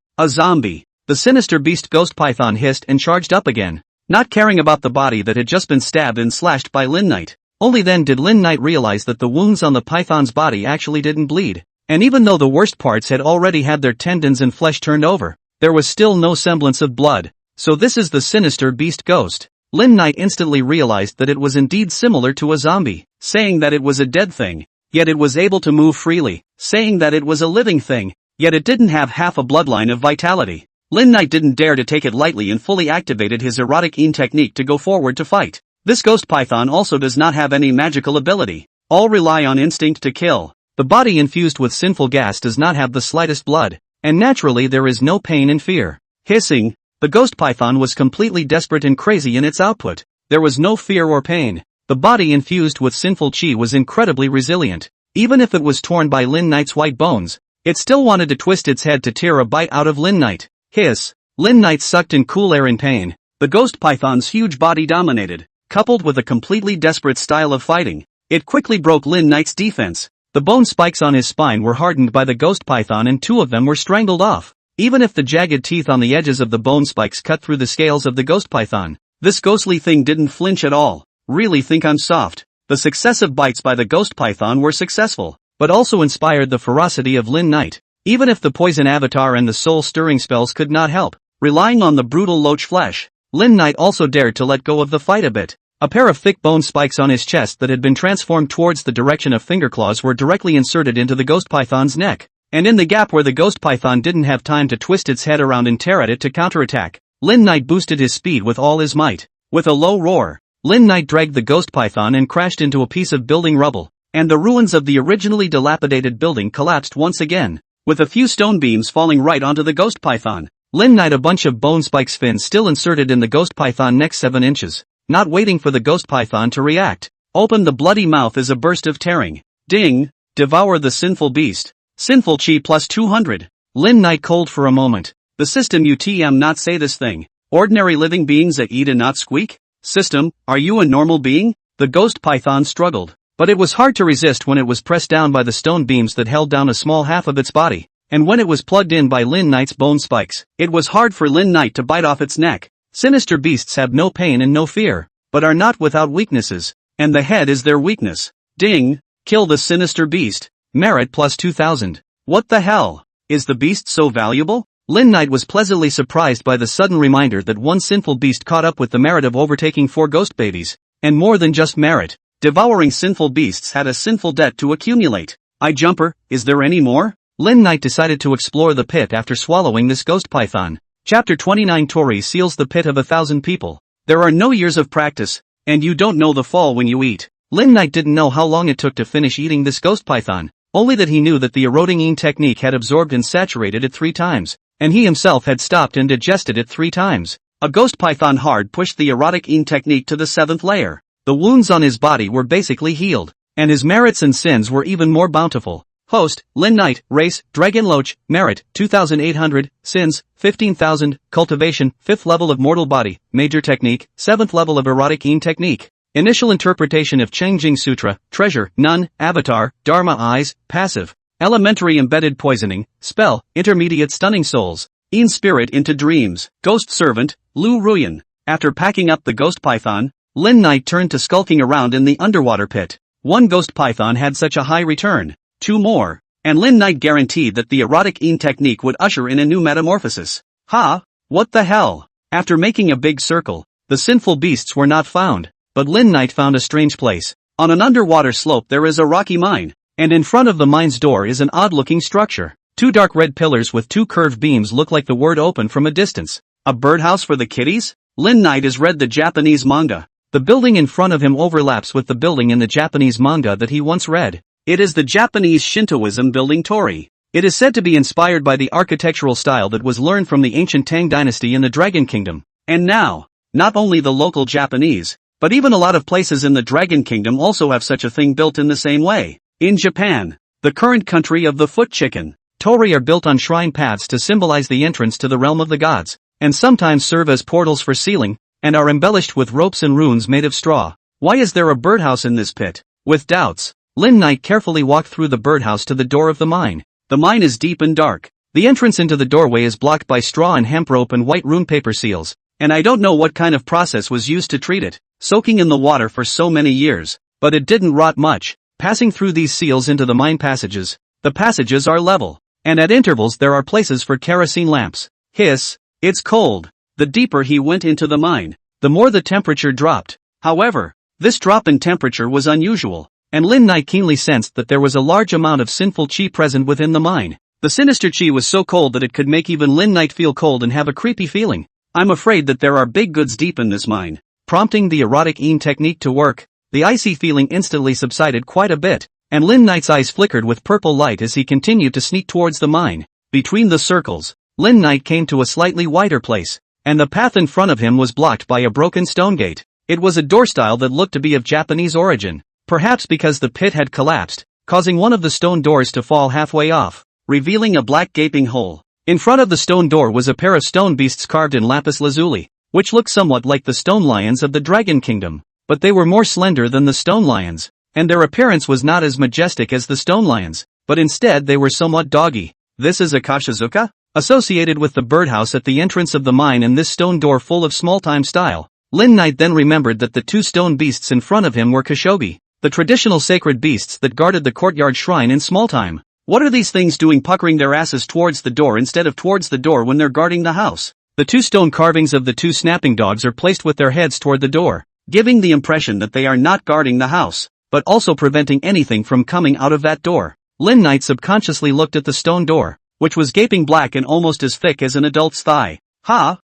A zombie. The sinister beast ghost python hissed and charged up again, not caring about the body that had just been stabbed and slashed by Lin Knight. Only then did Lin Knight realize that the wounds on the python's body actually didn't bleed, and even though the worst parts had already had their tendons and flesh turned over, there was still no semblance of blood. So this is the sinister beast ghost. Lin Knight instantly realized that it was indeed similar to a zombie, saying that it was a dead thing, yet it was able to move freely, saying that it was a living thing, yet it didn't have half a bloodline of vitality. Lin Knight didn't dare to take it lightly and fully activated his erotic in technique to go forward to fight. This ghost python also does not have any magical ability. All rely on instinct to kill. The body infused with sinful gas does not have the slightest blood, and naturally there is no pain and fear. Hissing, the ghost python was completely desperate and crazy in its output. There was no fear or pain. The body infused with sinful chi was incredibly resilient. Even if it was torn by Lin Knight's white bones, it still wanted to twist its head to tear a bite out of Lin Knight. Hiss. Lin Knight sucked in cool air in pain. The ghost python's huge body dominated, coupled with a completely desperate style of fighting. It quickly broke Lin Knight's defense. The bone spikes on his spine were hardened by the ghost python and 2 of them were strangled off. Even if the jagged teeth on the edges of the bone spikes cut through the scales of the ghost python, this ghostly thing didn't flinch at all. Really think I'm soft. The successive bites by the ghost python were successful, but also inspired the ferocity of Lin Knight. Even if the poison avatar and the soul-stirring spells could not help, relying on the brutal loach flesh, Lin Knight also dared to let go of the fight a bit. A pair of thick bone spikes on his chest that had been transformed towards the direction of finger claws were directly inserted into the ghost python's neck, and in the gap where the ghost python didn't have time to twist its head around and tear at it to counterattack, Lin Knight boosted his speed with all his might. With a low roar, Lin Knight dragged the ghost python and crashed into a piece of building rubble, and the ruins of the originally dilapidated building collapsed once again, with a few stone beams falling right onto the ghost python. Lin Knight, a bunch of bone spikes fins still inserted in the ghost python neck 7 inches, not waiting for the ghost python to react, opened the bloody mouth as a burst of tearing. Ding! Devour the sinful beast. Sinful chi plus 200. Lin Knight cold for a moment. The system UTM not say this thing. Ordinary living beings that eat and not squeak? System, are you a normal being? The ghost python struggled, but it was hard to resist when it was pressed down by the stone beams that held down a small half of its body, and when it was plugged in by Lin Knight's bone spikes, it was hard for Lin Knight to bite off its neck. Sinister beasts have no pain and no fear, but are not without weaknesses, and the head is their weakness. Ding! Kill the sinister beast. Merit plus 2000. What the hell? Is the beast so valuable? Lin Knight was pleasantly surprised by the sudden reminder that one sinful beast caught up with the merit of overtaking 4 ghost babies, and more than just merit. Devouring sinful beasts had a sinful debt to accumulate. Jumper, is there any more? Lin Knight decided to explore the pit after swallowing this ghost python. Chapter 29 Tori seals the pit of 1,000 people. There are no years of practice, and you don't know the fall when you eat. Lin Knight didn't know how long it took to finish eating this ghost python, only that he knew that the eroding in technique had absorbed and saturated it 3 times, and he himself had stopped and digested it 3 times. A ghost python hard pushed the erotic in technique to the 7th layer. The wounds on his body were basically healed, and his merits and sins were even more bountiful. Host, Lin Knight, Race, Dragon Loach, Merit, 2,800, Sins, 15,000, Cultivation, 5th level of Mortal Body, Major Technique, 7th level of Erotic in Technique. Initial interpretation of Changjing Sutra, Treasure, None, Avatar, Dharma Eyes, Passive. Elementary Embedded Poisoning, Spell, Intermediate Stunning Souls. In Spirit into Dreams, Ghost Servant, Lu Ruyan. After packing up the ghost python, Lin Knight turned to skulking around in the underwater pit. 1 ghost python had such a high return. 2 more, and Lin Knight guaranteed that the erotic in technique would usher in a new metamorphosis. Ha! What the hell? After making a big circle, the sinful beasts were not found, but Lin Knight found a strange place. On an underwater slope there is a rocky mine, and in front of the mine's door is an odd-looking structure. 2 dark red pillars with 2 curved beams look like the word open from a distance. A birdhouse for the kiddies? Lin Knight has read the Japanese manga. The building in front of him overlaps with the building in the Japanese manga that he once read. It is the Japanese Shintoism building Tori. It is said to be inspired by the architectural style that was learned from the ancient Tang dynasty in the Dragon Kingdom. And now, not only the local Japanese, but even a lot of places in the Dragon Kingdom also have such a thing built in the same way. In Japan, the current country of the foot chicken, torii are built on shrine paths to symbolize the entrance to the realm of the gods, and sometimes serve as portals for sealing, and are embellished with ropes and runes made of straw. Why is there a birdhouse in this pit? With doubts, Lin Knight carefully walked through the birdhouse to the door of the mine. The mine is deep and dark. The entrance into the doorway is blocked by straw and hemp rope and white rune paper seals, and I don't know what kind of process was used to treat it, soaking in the water for so many years, but it didn't rot much. Passing through these seals into the mine passages, the passages are level, and at intervals there are places for kerosene lamps. Hiss, it's cold. The deeper he went into the mine, the more the temperature dropped. However, this drop in temperature was unusual, and Lin Knight keenly sensed that there was a large amount of sinful chi present within the mine. The sinister chi was so cold that it could make even Lin Knight feel cold and have a creepy feeling. I'm afraid that there are big goods deep in this mine. Prompting the erotic Een technique to work, the icy feeling instantly subsided quite a bit, and Lin Knight's eyes flickered with purple light as he continued to sneak towards the mine. Between the circles, Lin Knight came to a slightly wider place, and the path in front of him was blocked by a broken stone gate. It was a door style that looked to be of Japanese origin, perhaps because the pit had collapsed, causing one of the stone doors to fall halfway off, revealing a black gaping hole. In front of the stone door was a pair of stone beasts carved in lapis lazuli, which looked somewhat like the stone lions of the Dragon Kingdom, but they were more slender than the stone lions, and their appearance was not as majestic as the stone lions, but instead they were somewhat doggy. This is a kashizuka? Associated with the birdhouse at the entrance of the mine and this stone door full of small-time style. Lin Knight then remembered that the two stone beasts in front of him were kashogi, the traditional sacred beasts that guarded the courtyard shrine in small time. What are these things doing puckering their asses towards the door instead of towards the door when they're guarding the house? The two stone carvings of the two snapping dogs are placed with their heads toward the door, giving the impression that they are not guarding the house, but also preventing anything from coming out of that door. Lin Knight subconsciously looked at the stone door, which was gaping black and almost as thick as an adult's thigh.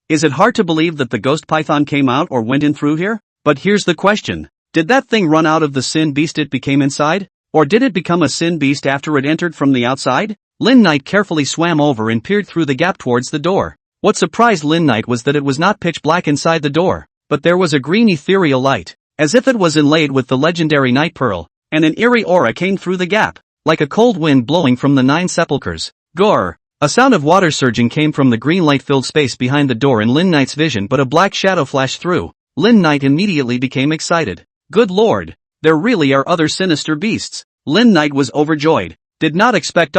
Is it hard to believe that the ghost python came out or went in through here? But here's the question. Did that thing run out of the sin beast it became inside? Or did it become a sin beast after it entered from the outside? Lin Knight carefully swam over and peered through the gap towards the door. What surprised Lin Knight was that it was not pitch black inside the door, but there was a green ethereal light, as if it was inlaid with the legendary night pearl, and an eerie aura came through the gap, like a cold wind blowing from the nine sepulchres. Gore! A sound of water surging came from the green light-filled space behind the door in Lin Knight's vision, but a black shadow flashed through. Lin Knight immediately became excited. Good lord! There really are other sinister beasts. Lin Knight was overjoyed. Did not expect.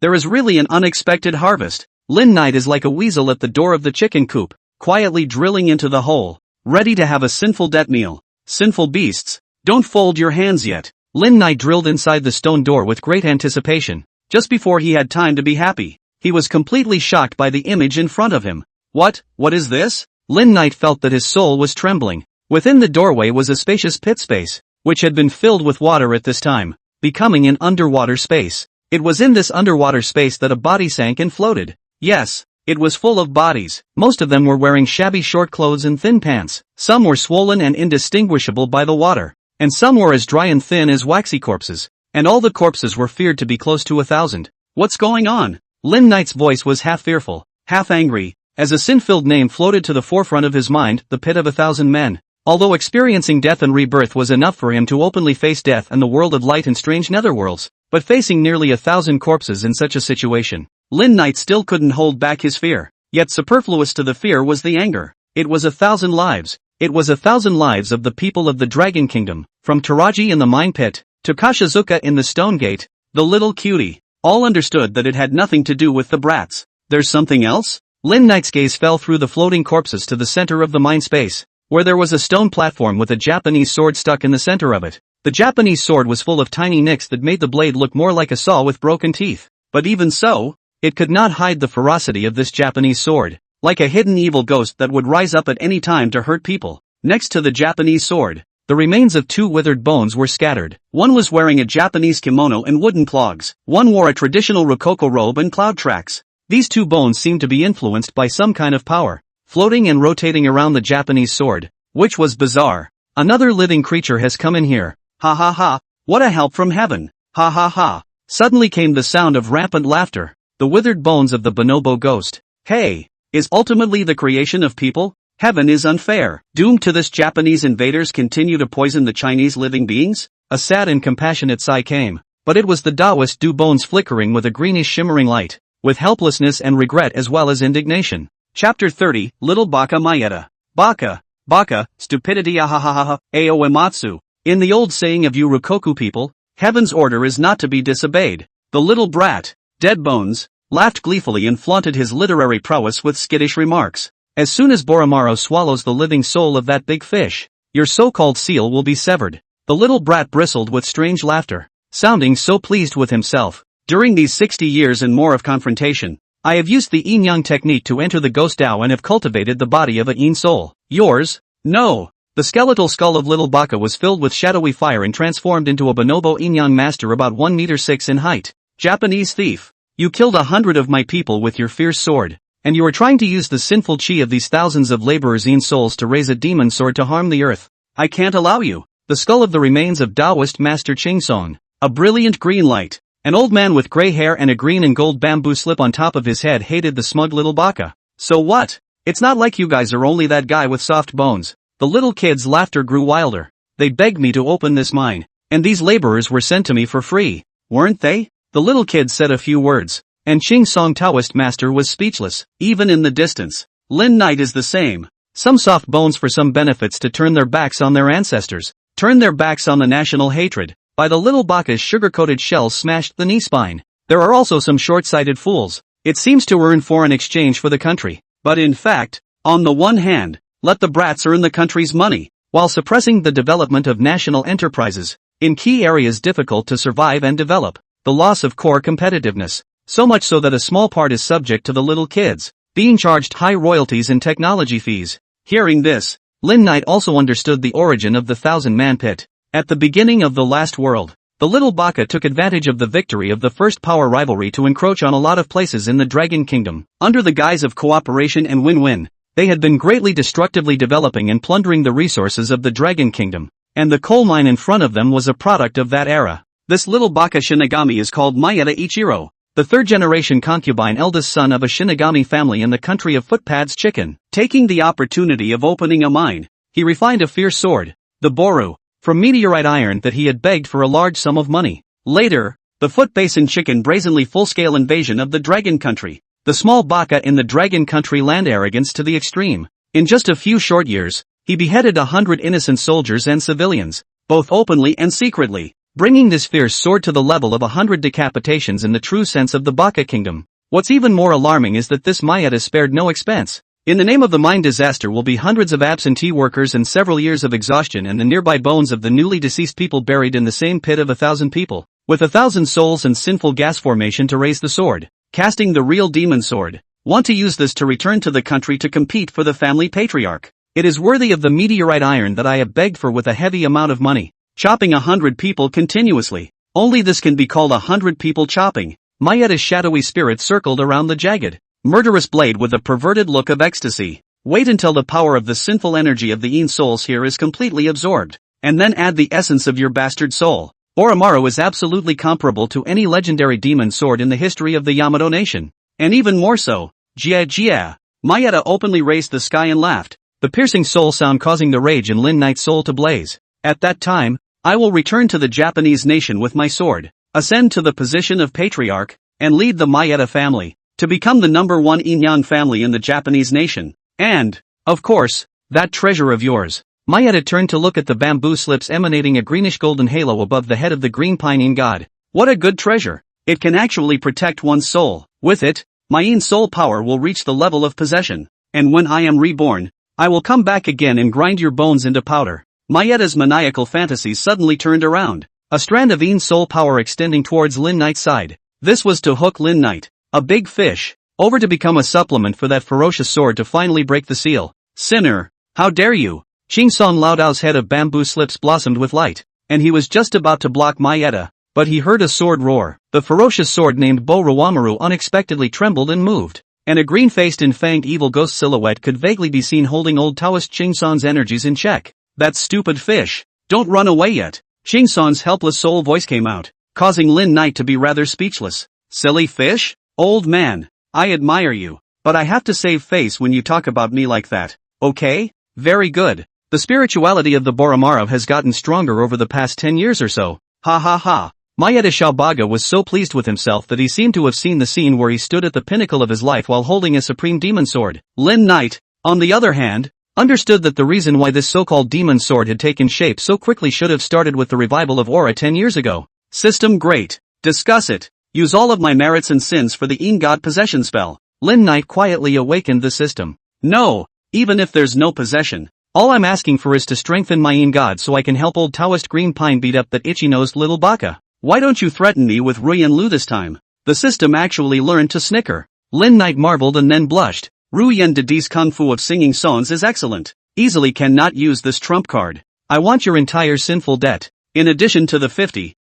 There is really an unexpected harvest. Lin Knight is like a weasel at the door of the chicken coop, quietly drilling into the hole, ready to have a sinful death meal. Sinful beasts, don't fold your hands yet. Lin Knight drilled inside the stone door with great anticipation. Just before he had time to be happy, he was completely shocked by the image in front of him. What is this? Lin Knight felt that his soul was trembling. Within the doorway was a spacious pit space, which had been filled with water at this time, becoming an underwater space. It was in this underwater space that a body sank and floated. Yes, it was full of bodies. Most of them were wearing shabby short clothes and thin pants. Some were swollen and indistinguishable by the water, and some were as dry and thin as waxy corpses. And all the corpses were feared to be close to 1,000. What's going on? Lin Knight's voice was half fearful, half angry, as a sin-filled name floated to the forefront of his mind, the pit of 1,000 men. Although experiencing death and rebirth was enough for him to openly face death and the world of light and strange netherworlds, but facing nearly 1,000 corpses in such a situation, Lin Knight still couldn't hold back his fear. Yet superfluous to the fear was the anger. It was 1,000 lives. It was 1,000 lives of the people of the Dragon Kingdom, from Taraji in the mine pit, to Kashizuka in the stone gate, the little cutie. All understood that it had nothing to do with the brats. There's something else? Lin Knight's gaze fell through the floating corpses to the center of the mine space, where there was a stone platform with a Japanese sword stuck in the center of it. The Japanese sword was full of tiny nicks that made the blade look more like a saw with broken teeth. But even so, it could not hide the ferocity of this Japanese sword, like a hidden evil ghost that would rise up at any time to hurt people. Next to the Japanese sword, the remains of two withered bones were scattered. One was wearing a Japanese kimono and wooden clogs. One wore a traditional Rococo robe and cloud tracks. These two bones seemed to be influenced by some kind of power, floating and rotating around the Japanese sword, which was bizarre. Another living creature has come in here. Ha ha ha, what a help from heaven. Ha ha ha. Suddenly came the sound of rampant laughter, the withered bones of the bonobo ghost. Hey! Is ultimately the creation of people? Heaven is unfair. Doomed to this, Japanese invaders continue to poison the Chinese living beings? A sad and compassionate sigh came, but it was the Taoist Du bones flickering with a greenish shimmering light, with helplessness and regret as well as indignation. Chapter 30, Little Baka Mayeta. Baka, stupidity ahahaha, aoematsu. In the old saying of you Rokoku people, heaven's order is not to be disobeyed. The little brat, Dead Bones, laughed gleefully and flaunted his literary prowess with skittish remarks. As soon as Boromaro swallows the living soul of that big fish, your so-called seal will be severed. The little brat bristled with strange laughter, sounding so pleased with himself. During these 60 years and more of confrontation, I have used the yin-yang technique to enter the ghost Tao and have cultivated the body of a yin soul. Yours? No. The skeletal skull of little Baka was filled with shadowy fire and transformed into a bonobo yin-yang master about 1 meter 6 in height. Japanese thief. You killed 100 of my people with your fierce sword, and you are trying to use the sinful chi of these thousands of laborers' yin souls to raise a demon sword to harm the earth. I can't allow you. The skull of the remains of Taoist Master Chingsong. A brilliant green light. An old man with gray hair and a green and gold bamboo slip on top of his head hated the smug little Baka. So what? It's not like you guys are only that guy with soft bones. The little kid's laughter grew wilder. They begged me to open this mine, and these laborers were sent to me for free, weren't they? The little kid said a few words, and Chingsong Taoist Master was speechless. Even in the distance, Lin Knight is the same. Some soft bones for some benefits to turn their backs on their ancestors, turn their backs on the national hatred. By the little Baka's sugar-coated shells smashed the knee spine. There are also some short-sighted fools. It seems to earn foreign exchange for the country. But in fact, on the one hand, let the brats earn the country's money, while suppressing the development of national enterprises, in key areas difficult to survive and develop, the loss of core competitiveness, so much so that a small part is subject to the little kids, being charged high royalties and technology fees. Hearing this, Lin Knight also understood the origin of the 1,000-man pit. At the beginning of the last world, the little Baka took advantage of the victory of the first power rivalry to encroach on a lot of places in the Dragon Kingdom. Under the guise of cooperation and win-win, they had been greatly destructively developing and plundering the resources of the Dragon Kingdom, and the coal mine in front of them was a product of that era. This little Baka Shinigami is called Mayeta Ichiro, the third-generation concubine eldest son of a Shinigami family in the country of Footpads Chicken. Taking the opportunity of opening a mine, he refined a fierce sword, the Boru, from meteorite iron that he had begged for a large sum of money. Later, the Foot Basin Chicken brazenly full-scale invasion of the Dragon Country. The small Baka in the Dragon Country land arrogance to the extreme. In just a few short years, he beheaded 100 innocent soldiers and civilians, both openly and secretly, bringing this fierce sword to the level of 100 decapitations in the true sense of the Baka Kingdom. What's even more alarming is that this Mayeta spared no expense. In the name of the mine disaster will be hundreds of absentee workers and several years of exhaustion and the nearby bones of the newly deceased people buried in the same pit of 1,000 people, with 1,000 souls and sinful gas formation to raise the sword, casting the real demon sword. Want to use this to return to the country to compete for the family patriarch. It is worthy of the meteorite iron that I have begged for with a heavy amount of money. Chopping 100 people continuously. Only this can be called 100 people chopping. Mayeta's shadowy spirit circled around the jagged, murderous blade with a perverted look of ecstasy. Wait until the power of the sinful energy of the yin souls here is completely absorbed, and then add the essence of your bastard soul. Oromaru is absolutely comparable to any legendary demon sword in the history of the Yamato nation. And even more so. Jia. Mayeta openly raised the sky and laughed, the piercing soul sound causing the rage in Lin Knight's soul to blaze. At that time, I will return to the Japanese nation with my sword, ascend to the position of patriarch, and lead the Mayeta family to become the #1 yin-yang family in the Japanese nation. And, of course, that treasure of yours. Mayeta turned to look at the bamboo slips emanating a greenish golden halo above the head of the green pine yin god. What a good treasure. It can actually protect one's soul. With it, my yin soul power will reach the level of possession. And when I am reborn, I will come back again and grind your bones into powder. Mayeta's maniacal fantasies suddenly turned around. A strand of yin soul power extending towards Lin Knight's side. This was to hook Lin Knight, a big fish, over to become a supplement for that ferocious sword to finally break the seal. Sinner, how dare you! Chingsong Laodao's head of bamboo slips blossomed with light, and he was just about to block Mayeta, but he heard a sword roar. The ferocious sword named Bo Rawamaru unexpectedly trembled and moved, and a green-faced and fanged evil ghost silhouette could vaguely be seen holding old Taoist Chingsong's energies in check. That stupid fish! Don't run away yet! Chingsong's helpless soul voice came out. causing Lin Knight to be rather speechless. Silly fish? Old man, I admire you, but I have to save face when you talk about me like that, okay? Very good. The spirituality of the Boromarov has gotten stronger over the past 10 years or so. Ha ha ha. Mayeda Xiaobaga was so pleased with himself that he seemed to have seen the scene where he stood at the pinnacle of his life while holding a supreme demon sword. Lin Knight, on the other hand, understood that the reason why this so-called demon sword had taken shape so quickly should have started with the revival of Aura 10 years ago. System great. Discuss it. Use all of my merits and sins for the God possession spell. Lin Knight quietly awakened the system. No, even if there's no possession. All I'm asking for is to strengthen my God so I can help old Taoist Green Pine beat up that itchy-nosed little baka. Why don't you threaten me with Ruyan Lu this time? The system actually learned to snicker. Lin Knight marveled and then blushed. Ruyan Didi's kung fu of singing songs is excellent. Easily cannot use this trump card. I want your entire sinful debt. In addition to the 50,000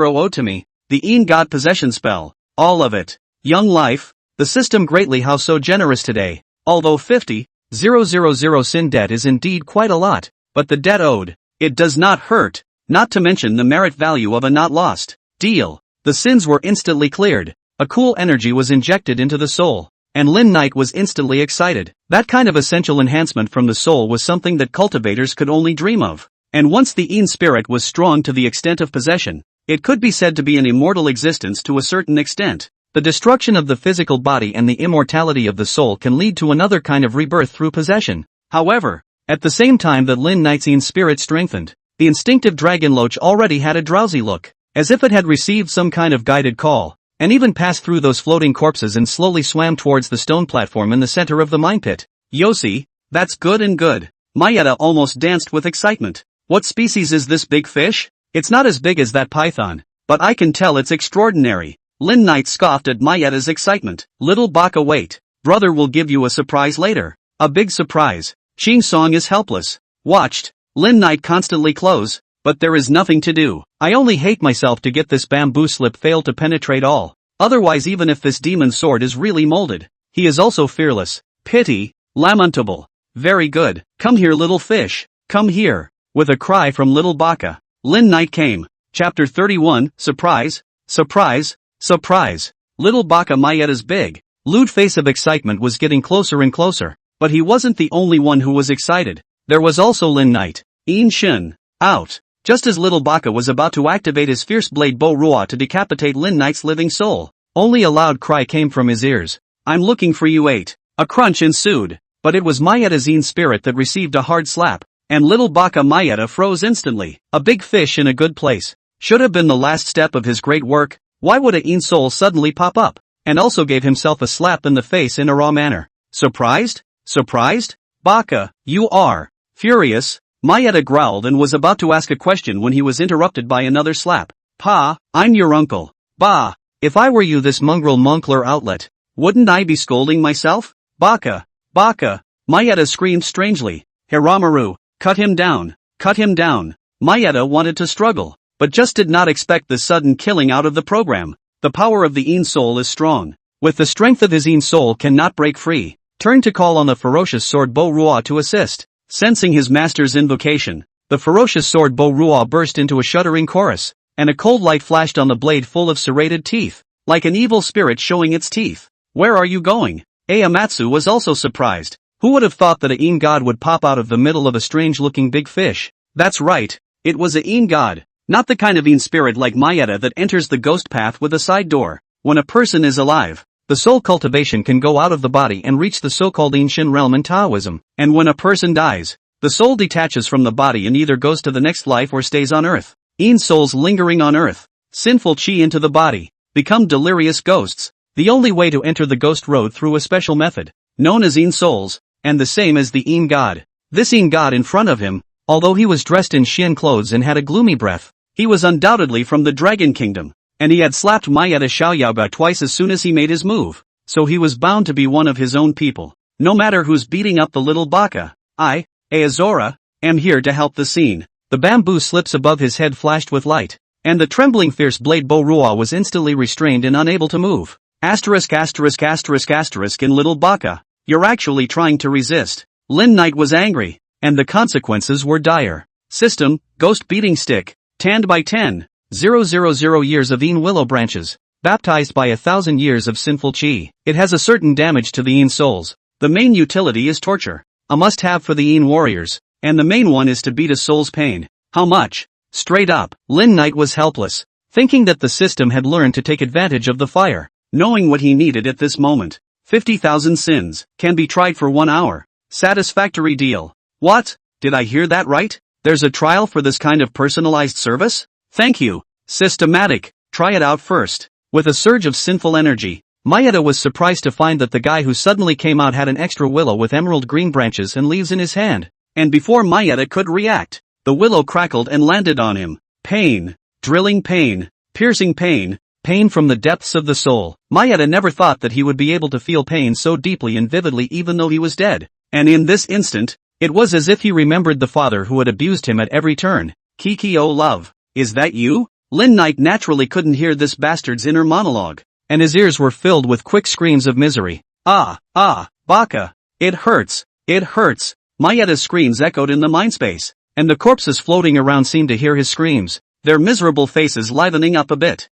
owed to me, the God possession spell. All of it. Young life. The system greatly how so generous today. Although 50,000 sin debt is indeed quite a lot, but the debt owed, it does not hurt, not to mention the merit value of a not lost deal. The sins were instantly cleared, a cool energy was injected into the soul, and Lin Knight was instantly excited. That kind of essential enhancement from the soul was something that cultivators could only dream of, and once the spirit was strong to the extent of possession, it could be said to be an immortal existence to a certain extent. The destruction of the physical body and the immortality of the soul can lead to another kind of rebirth through possession. However, at the same time that Lin Knight's spirit strengthened, the instinctive dragon loach already had a drowsy look, as if it had received some kind of guided call, and even passed through those floating corpses and slowly swam towards the stone platform in the center of the mine pit. Yossi, that's good and good. Mayeda almost danced with excitement. What species is this big fish? It's not as big as that python, but I can tell it's extraordinary. Lin Knight scoffed at Mayeda's excitement. Little baka wait. Brother will give you a surprise later. A big surprise. Xing Song is helpless. Watched. Lin Knight constantly close, but there is nothing to do. I only hate myself to get this bamboo slip fail to penetrate all. Otherwise even if this demon sword is really molded, he is also fearless. Pity. Lamentable. Very good. Come here little fish. Come here. With a cry from little baka, Lin Knight came. Chapter 31, Surprise. Surprise. Surprise! Little baka Mayeda's big, lewd face of excitement was getting closer and closer, but he wasn't the only one who was excited. There was also Lin Knight. Shin. Out. Just as little baka was about to activate his fierce blade Bo Rua to decapitate Lin Knight's living soul, only a loud cry came from his ears. I'm looking for you 8. A crunch ensued, but it was Mayeda's spirit that received a hard slap, and little baka Mayeda froze instantly. A big fish in a good place. Should have been the last step of his great work. Why would a soul suddenly pop up, and also gave himself a slap in the face in a raw manner? Surprised? Surprised? Baka, you are furious. Mayeda growled and was about to ask a question when he was interrupted by another slap. Pa, I'm your uncle. Bah, if I were you this mongrel Moncler outlet, wouldn't I be scolding myself? Baka, Baka, Mayeda screamed strangely. Hiramaru, cut him down, cut him down. Mayeda wanted to struggle, but just did not expect the sudden killing out of the program. The power of the soul is strong. With the strength of his soul cannot break free. Turn to call on the ferocious sword Bo Rua to assist. Sensing his master's invocation, the ferocious sword Bo Rua burst into a shuddering chorus, and a cold light flashed on the blade full of serrated teeth, like an evil spirit showing its teeth. Where are you going? Amatsu was also surprised. Who would have thought that a god would pop out of the middle of a strange-looking big fish? That's right, it was a god. Not the kind of spirit like Mayeda that enters the ghost path with a side door. When a person is alive, the soul cultivation can go out of the body and reach the so-called Shin realm in Taoism, and when a person dies, the soul detaches from the body and either goes to the next life or stays on earth. Souls lingering on earth, sinful chi into the body, become delirious ghosts. The only way to enter the ghost road through a special method, known as souls, and the same as the god. This god in front of him, although he was dressed in Shin clothes and had a gloomy breath, he was undoubtedly from the Dragon Kingdom, and he had slapped Mayeda Xiaoyaoba twice as soon as he made his move, so he was bound to be one of his own people. No matter who's beating up the little baka, I, Azora, am here to help the scene. The bamboo slips above his head flashed with light, and the trembling fierce blade Bo Rua was instantly restrained and unable to move. Asterisk asterisk asterisk asterisk in little baka, you're actually trying to resist. Lin Knight was angry, and the consequences were dire. System, ghost beating stick, tanned by 10,000 000 years of Een willow branches, baptized by 1,000 years of sinful chi. It has a certain damage to the Een souls. The main utility is torture, a must-have for the Een warriors, and the main one is to beat a soul's pain. How much? Straight up, Lin Knight was helpless, thinking that the system had learned to take advantage of the fire, knowing what he needed at this moment. 50,000 sins, can be tried for 1 hour. Satisfactory deal. What? Did I hear that right? There's a trial for this kind of personalized service? Thank you. Systematic, try it out first. With a surge of sinful energy, Mayeda was surprised to find that the guy who suddenly came out had an extra willow with emerald green branches and leaves in his hand. And before Mayeda could react, the willow crackled and landed on him. Pain. Drilling pain. Piercing pain. Pain from the depths of the soul. Mayeda never thought that he would be able to feel pain so deeply and vividly even though he was dead. And in this instant, it was as if he remembered the father who had abused him at every turn. Kiki, oh love, is that you? Lin Knight naturally couldn't hear this bastard's inner monologue, and his ears were filled with quick screams of misery. Baka. It hurts. It hurts. Mayeda's screams echoed in the mindspace, and the corpses floating around seemed to hear his screams, their miserable faces livening up a bit.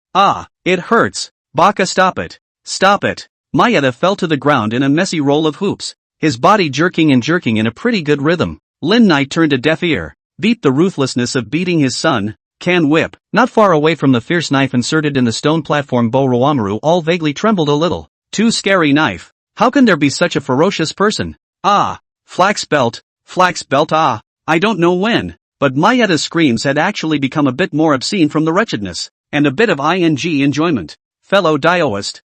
It hurts. Baka, stop it. Stop it. Mayeda fell to the ground in a messy roll of hoops, his body jerking and jerking in a pretty good rhythm. Lin Knight turned a deaf ear. Beat the ruthlessness of beating his son. Can whip. Not far away from the fierce knife inserted in the stone platform, Bo Ruamaru all vaguely trembled a little. Too scary knife. How can there be such a ferocious person? Flax belt, I don't know when, but Mayeda's screams had actually become a bit more obscene from the wretchedness, and a bit of enjoyment. Fellow Daoist,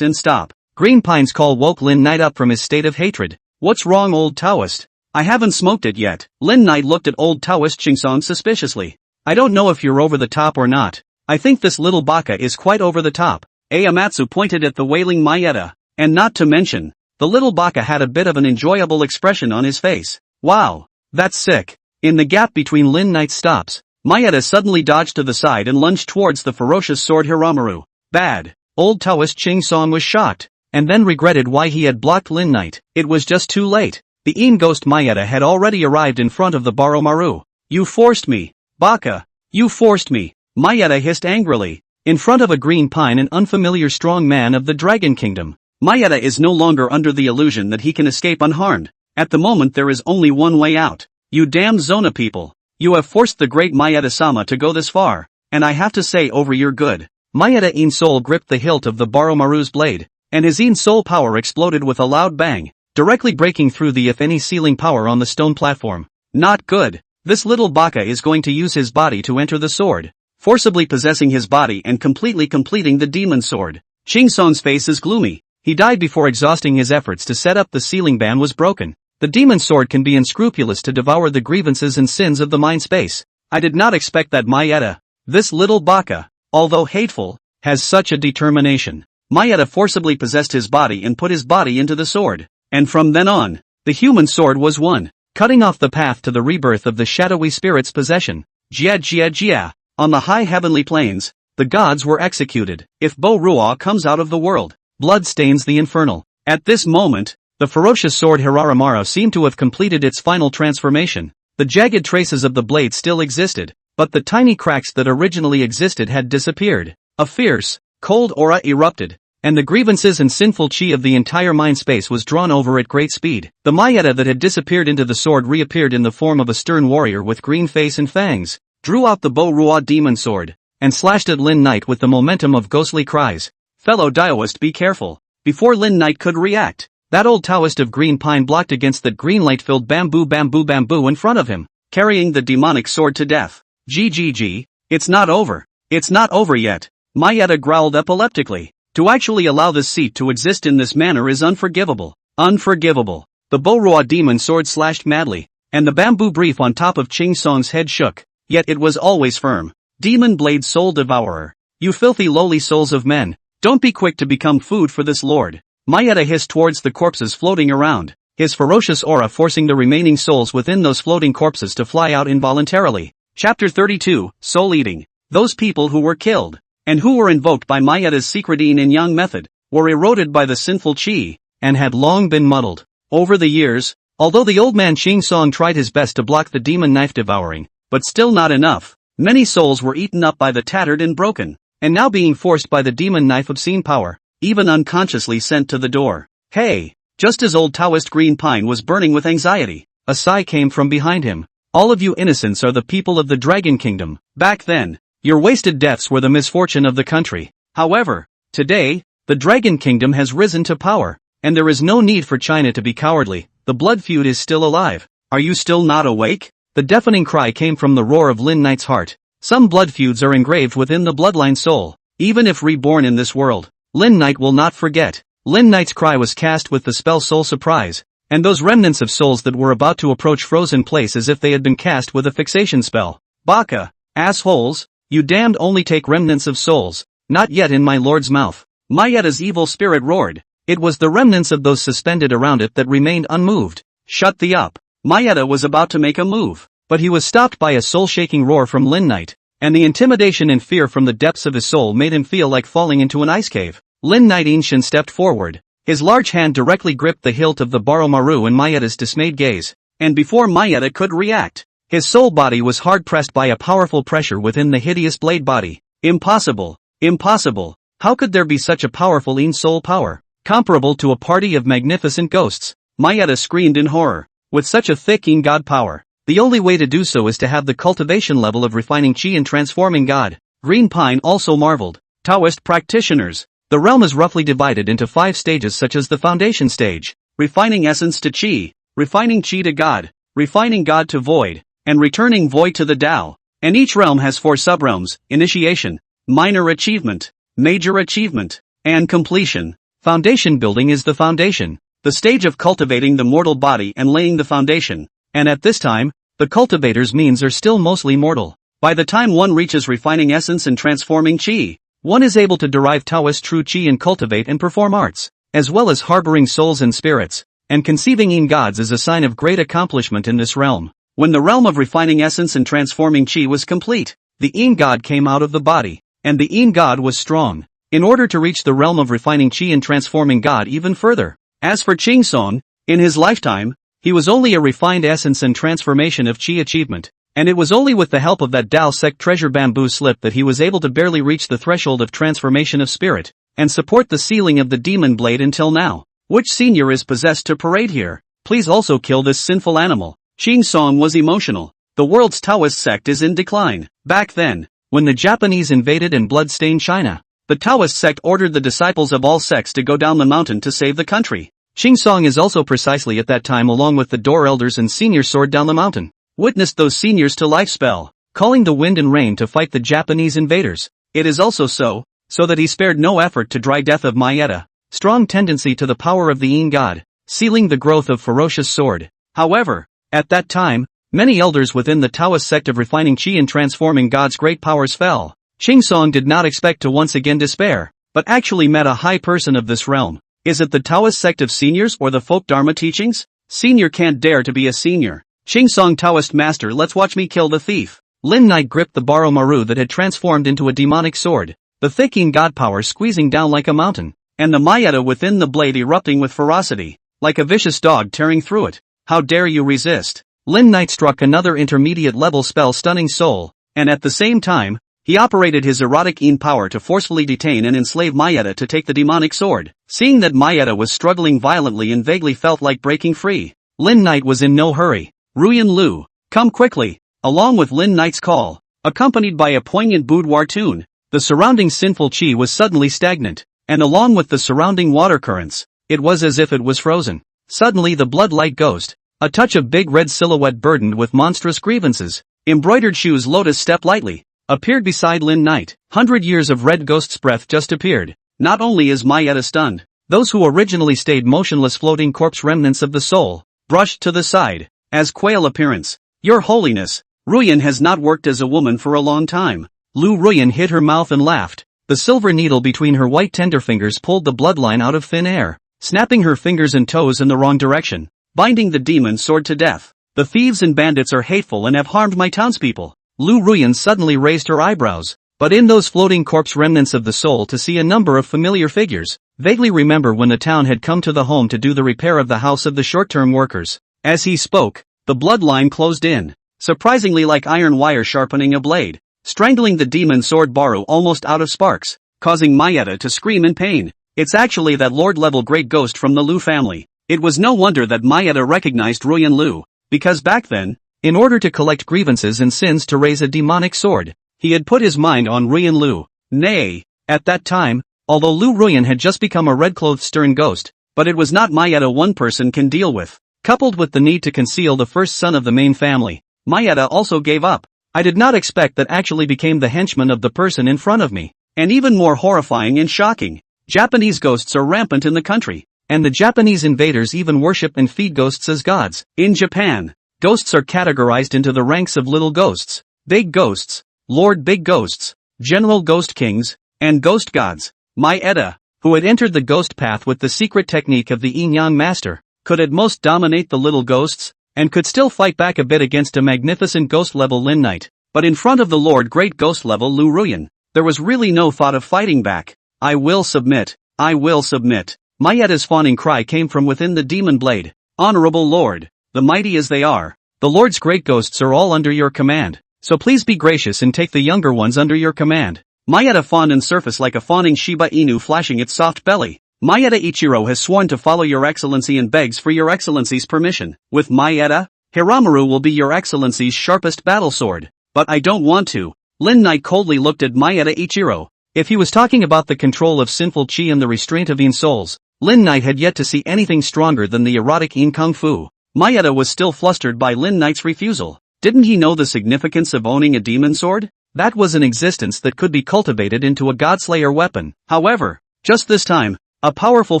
and stop. Green Pine's call woke Lin Knight up from his state of hatred. What's wrong, old Taoist? I haven't smoked it yet. Lin Knight looked at old Taoist Chingsong suspiciously. I don't know if you're over the top or not. I think this little baka is quite over the top. Ayamatsu pointed at the wailing Mayeda. And not to mention, the little baka had a bit of an enjoyable expression on his face. Wow, that's sick. In the gap between Lin Knight's stops, Mayeda suddenly dodged to the side and lunged towards the ferocious sword Hiramaru. Bad. Old Taoist Chingsong was shocked, and then regretted why he had blocked Lin Knight. It was just too late. The Een ghost Mayeda had already arrived in front of the Baromaru. You forced me. Baka, you forced me, Mayeda hissed angrily. In front of a green pine, an unfamiliar strong man of the Dragon Kingdom. Mayeda is no longer under the illusion that he can escape unharmed. At the moment there is only one way out. You damn Zona people. You have forced the great Mayeda-sama to go this far, and I have to say over your good. Mayeda Een soul gripped the hilt of the Baromaru's blade, and his Een soul power exploded with a loud bang, directly breaking through the if any ceiling power on the stone platform. Not good. This little baka is going to use his body to enter the sword, forcibly possessing his body and completely completing the demon sword. Chingsong's face is gloomy. He died before exhausting his efforts to set up the ceiling ban was broken. The demon sword can be unscrupulous to devour the grievances and sins of the mind space. I did not expect that Mayeda, this little baka, although hateful, has such a determination. Mayeda forcibly possessed his body and put his body into the sword, and from then on, the human sword was won, cutting off the path to the rebirth of the shadowy spirit's possession. Jia. On the high heavenly plains, the gods were executed. If Bo Ruo comes out of the world, blood stains the infernal. At this moment, the ferocious sword Hiraramaru seemed to have completed its final transformation. The jagged traces of the blade still existed, but the tiny cracks that originally existed had disappeared. A fierce, cold aura erupted, and the grievances and sinful chi of the entire mind space was drawn over at great speed. The Mayeda that had disappeared into the sword reappeared in the form of a stern warrior with green face and fangs, drew out the Bo Ruo demon sword, and slashed at Lin Knight with the momentum of ghostly cries. Fellow Daoist, be careful. Before Lin Knight could react, that old Taoist of green pine blocked against that green light-filled bamboo in front of him, carrying the demonic sword to death. GGG, it's not over. It's not over yet. Mayeda growled epileptically. To actually allow this seat to exist in this manner is unforgivable. Unforgivable. The Bo Ruo demon sword slashed madly, and the bamboo brief on top of Ching Song's head shook, yet it was always firm. Demon blade soul devourer. You filthy lowly souls of men, don't be quick to become food for this lord. Mayeda hissed towards the corpses floating around, his ferocious aura forcing the remaining souls within those floating corpses to fly out involuntarily. Chapter 32, Soul Eating. Those people who were killed, and who were invoked by Mayeda's secret yin and yang method, were eroded by the sinful chi, and had long been muddled. Over the years, although the old man Ching Song tried his best to block the demon knife devouring, but still not enough, Many souls were eaten up by the tattered and broken, and now being forced by the demon knife obscene power, even unconsciously sent to the door. Hey! Just as old Taoist Green Pine was burning with anxiety, a sigh came from behind him. All of you innocents are the people of the Dragon Kingdom. Back then, your wasted deaths were the misfortune of the country. However, today, the Dragon Kingdom has risen to power, and there is no need for China to be cowardly. The blood feud is still alive. Are you still not awake? The deafening cry came from the roar of Lin Knight's heart. Some blood feuds are engraved within the bloodline soul. Even if reborn in this world, Lin Knight will not forget. Lin Knight's cry was cast with the spell Soul Surprise, and those remnants of souls that were about to approach froze in place as if they had been cast with a fixation spell. Baka, assholes, you damned only take remnants of souls, not yet in my lord's mouth. Mayetta's evil spirit roared. It was the remnants of those suspended around it that remained unmoved. Shut thee up. Mayetta was about to make a move, but he was stopped by a soul-shaking roar from Lin Knight, and the intimidation and fear from the depths of his soul made him feel like falling into an ice cave. Lin Knight Inshin stepped forward. His large hand directly gripped the hilt of the Baromaru in Mayetta's dismayed gaze, and before Mayetta could react, his soul body was hard-pressed by a powerful pressure within the hideous blade body. Impossible! Impossible! How could there be such a powerful in-soul power, comparable to a party of magnificent ghosts? Mayetta screamed in horror. With such a thick in-god power, the only way to do so is to have the cultivation level of refining chi and transforming god. Green Pine also marveled. Taoist practitioners. The realm is roughly divided into 5 stages such as the foundation stage, refining essence to chi, refining chi to god, refining god to void, and returning void to the Tao. And each realm has 4 subrealms: initiation, minor achievement, major achievement, and completion. Foundation building is the foundation, the stage of cultivating the mortal body and laying the foundation, and at this time, the cultivator's means are still mostly mortal. By the time one reaches refining essence and transforming chi, one is able to derive Taoist true chi and cultivate and perform arts, as well as harboring souls and spirits, and conceiving in gods is a sign of great accomplishment in this realm. When the realm of refining essence and transforming chi was complete, the in god came out of the body, and the in god was strong, in order to reach the realm of refining chi and transforming god even further. As for Ching Song, in his lifetime, he was only a refined essence and transformation of chi achievement, and it was only with the help of that Tao sect treasure bamboo slip that he was able to barely reach the threshold of transformation of spirit, and support the ceiling of the demon blade until now. Which senior is possessed to parade here? Please also kill this sinful animal. Ching Song was emotional. The world's Taoist sect is in decline. Back then, when the Japanese invaded and blood-stained China, the Taoist sect ordered the disciples of all sects to go down the mountain to save the country. Ching Song is also precisely at that time along with the door elders and seniors soared down the mountain, witnessed those seniors to life spell, calling the wind and rain to fight the Japanese invaders. It is also so that he spared no effort to dry death of Mayetta, strong tendency to the power of the In God, sealing the growth of ferocious sword. However, at that time, many elders within the Taoist sect of refining chi and transforming God's great powers fell. Ching Song did not expect to once again despair, but actually met a high person of this realm. Is it the Taoist sect of seniors or the folk Dharma teachings? Senior can't dare to be a senior. Ching Song Taoist master, let's watch me kill the thief. Lin Knight gripped the Baromaru that had transformed into a demonic sword, the thick in god power squeezing down like a mountain, and the Mayetta within the blade erupting with ferocity, like a vicious dog tearing through it. How dare you resist? Lin Knight struck another intermediate level spell stunning soul, and at the same time, he operated his erotic in power to forcefully detain and enslave Mayetta to take the demonic sword. Seeing that Mayetta was struggling violently and vaguely felt like breaking free, Lin Knight was in no hurry. Ruyan Lu, come quickly. Along with Lin Knight's call, accompanied by a poignant boudoir tune, the surrounding sinful chi was suddenly stagnant, and along with the surrounding water currents, it was as if it was frozen. Suddenly the blood-light ghost, a touch of big red silhouette burdened with monstrous grievances, embroidered shoes lotus stepped lightly, appeared beside Lin Knight. 100 years of red ghost's breath just appeared. Not only is Mayetta stunned, those who originally stayed motionless floating corpse remnants of the soul, brushed to the side, as quail appearance. Your Holiness, Ruyan has not worked as a woman for a long time. Lu Ruyan hid her mouth and laughed. The silver needle between her white tender fingers pulled the bloodline out of thin air, snapping her fingers and toes in the wrong direction, binding the demon sword to death. The thieves and bandits are hateful and have harmed my townspeople. Lu Ruyan suddenly raised her eyebrows, but in those floating corpse remnants of the soul to see a number of familiar figures, vaguely remember when the town had come to the home to do the repair of the house of the short-term workers. As he spoke, the bloodline closed in, surprisingly like iron wire sharpening a blade. strangling the demon sword Baru almost out of sparks, causing Mayetta to scream in pain. It's actually that Lord-level great ghost from the Lu family. It was no wonder that Mayetta recognized Ruyan Lu, because back then, in order to collect grievances and sins to raise a demonic sword, he had put his mind on Ruyan Lu. Nay, at that time, although Lu Ruyan had just become a red-clothed stern ghost, but it was not Mayetta one person can deal with. Coupled with the need to conceal the first son of the main family, Mayetta also gave up. I did not expect that actually became the henchman of the person in front of me. And even more horrifying and shocking, Japanese ghosts are rampant in the country, and the Japanese invaders even worship and feed ghosts as gods. In Japan, ghosts are categorized into the ranks of little ghosts, big ghosts, lord big ghosts, general ghost kings, and ghost gods. Mayetta, who had entered the ghost path with the secret technique of the yin-yang master, could at most dominate the little ghosts, and could still fight back a bit against a magnificent ghost-level Lin Knight. But in front of the Lord Great Ghost-level Lu Ruyan, there was really no thought of fighting back. I will submit. I will submit. Mayetta's fawning cry came from within the demon blade. Honorable Lord, the mighty as they are, the Lord's great ghosts are all under your command, so please be gracious and take the younger ones under your command. Mayetta fawned and surfaced like a fawning Shiba Inu flashing its soft belly. Mayetta Ichiro has sworn to follow your excellency and begs for your excellency's permission. With Mayetta, Hiramaru will be your excellency's sharpest battle sword. But I don't want to. Lin Knight coldly looked at Mayetta Ichiro. If he was talking about the control of sinful chi and the restraint of yin souls, Lin Knight had yet to see anything stronger than the erotic yin kung fu. Mayetta was still flustered by Lin Knight's refusal. Didn't he know the significance of owning a demon sword? That was an existence that could be cultivated into a godslayer weapon. However, just this time, a powerful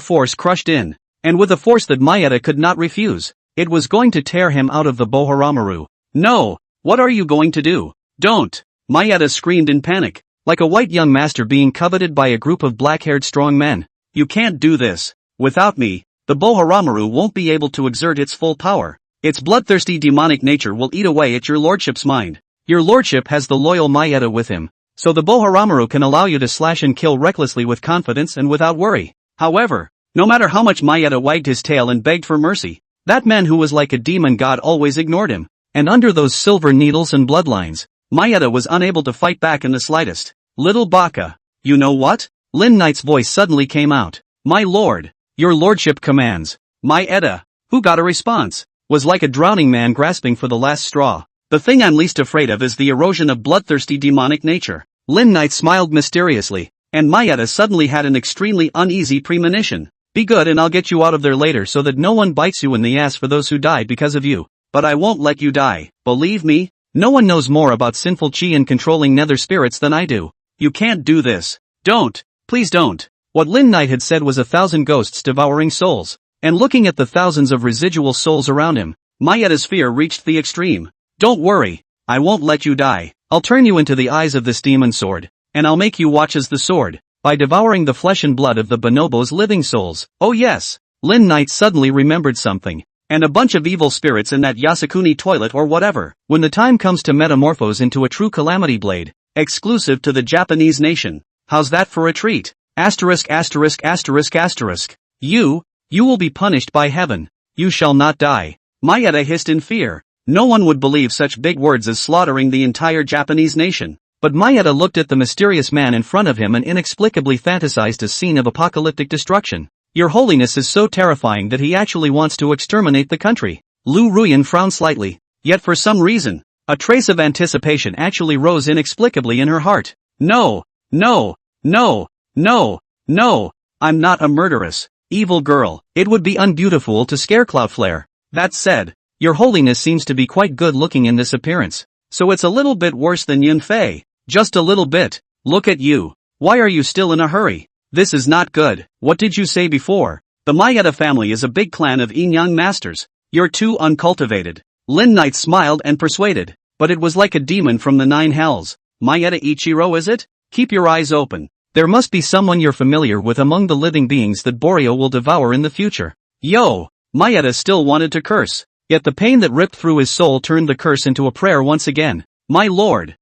force crushed in, and with a force that Mayetta could not refuse, it was going to tear him out of the Bohoramaru. No! What are you going to do? Don't! Mayetta screamed in panic, like a white young master being coveted by a group of black-haired strong men. You can't do this. Without me, the Bohoramaru won't be able to exert its full power. Its bloodthirsty demonic nature will eat away at your lordship's mind. Your lordship has the loyal Mayetta with him, so the Bohoramaru can allow you to slash and kill recklessly with confidence and without worry. However, no matter how much Mayetta wagged his tail and begged for mercy, that man who was like a demon god always ignored him, and under those silver needles and bloodlines, Mayetta was unable to fight back in the slightest. Little baka, you know what? Lin Knight's voice suddenly came out. My lord, your lordship commands. Mayetta, who got a response, was like a drowning man grasping for the last straw. The thing I'm least afraid of is the erosion of bloodthirsty demonic nature. Lin Knight smiled mysteriously, and Mayetta suddenly had an extremely uneasy premonition. Be good and I'll get you out of there later so that no one bites you in the ass for those who died because of you. But I won't let you die. Believe me, no one knows more about sinful chi and controlling nether spirits than I do. You can't do this. Don't. Please don't. What Lin Knight had said was 1,000 ghosts devouring souls, and looking at the thousands of residual souls around him, Mayetta's fear reached the extreme. Don't worry. I won't let you die. I'll turn you into the eyes of this demon sword, and I'll make you watch as the sword, by devouring the flesh and blood of the bonobos' living souls. Oh yes. Lin Knight suddenly remembered something. And a bunch of evil spirits in that Yasukuni toilet or whatever. When the time comes to metamorphose into a true calamity blade, exclusive to the Japanese nation. How's that for a treat? Asterisk asterisk asterisk asterisk. You will be punished by heaven. You shall not die. Mayetta hissed in fear. No one would believe such big words as slaughtering the entire Japanese nation. But Mayetta looked at the mysterious man in front of him and inexplicably fantasized a scene of apocalyptic destruction. Your holiness is so terrifying that he actually wants to exterminate the country. Lu Ruyan frowned slightly, yet for some reason, a trace of anticipation actually rose inexplicably in her heart. No, no, no, no, no, I'm not a murderous, evil girl. It would be unbeautiful to scare Cloudflare. That said, your holiness seems to be quite good looking in this appearance, so it's a little bit worse than Yun Fei. Just a little bit. Look at you. Why are you still in a hurry? This is not good. What did you say before? The Mayetta family is a big clan of yin-yang masters. You're too uncultivated. Lin Knight smiled and persuaded, but it was like a demon from the 9 hells. Mayetta Ichiro, is it? Keep your eyes open. There must be someone you're familiar with among the living beings that Borio will devour in the future. Yo! Mayetta still wanted to curse, yet the pain that ripped through his soul turned the curse into a prayer once again. My lord,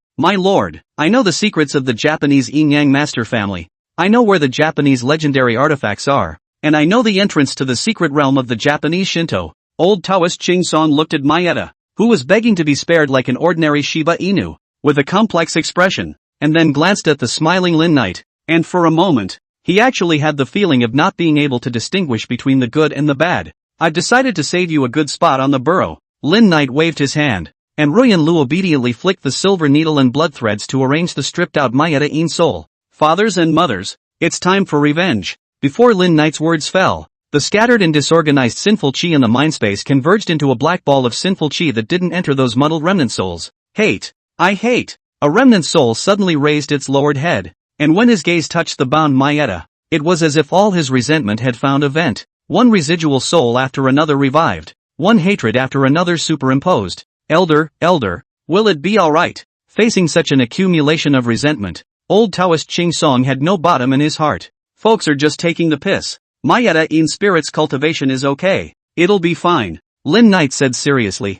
I know the secrets of the Japanese yin-yang master family. I know where the Japanese legendary artifacts are, and I know the entrance to the secret realm of the Japanese Shinto. Old Taoist Ching Song looked at Mayetta, who was begging to be spared like an ordinary Shiba Inu. with a complex expression, and then glanced at the smiling Lin Knight, and for a moment, he actually had the feeling of not being able to distinguish between the good and the bad. I've decided to save you a good spot on the burrow. Lin Knight waved his hand, and Ruyan Lu obediently flicked the silver needle and blood threads to arrange the stripped-out Mayeta-in soul. Fathers and mothers, it's time for revenge. Before Lin Knight's words fell, the scattered and disorganized sinful chi in the mindspace converged into a black ball of sinful chi that didn't enter those muddled remnant souls. Hate. I hate. A remnant soul suddenly raised its lowered head, and when his gaze touched the bound Mayeta, it was as if all his resentment had found a vent. One residual soul after another revived, one hatred after another superimposed. Elder, will it be alright? Facing such an accumulation of resentment, old Taoist Ching Song had no bottom in his heart. Folks are just taking the piss. Mayeta-in spirit's cultivation is okay. It'll be fine. Lin Knight said seriously.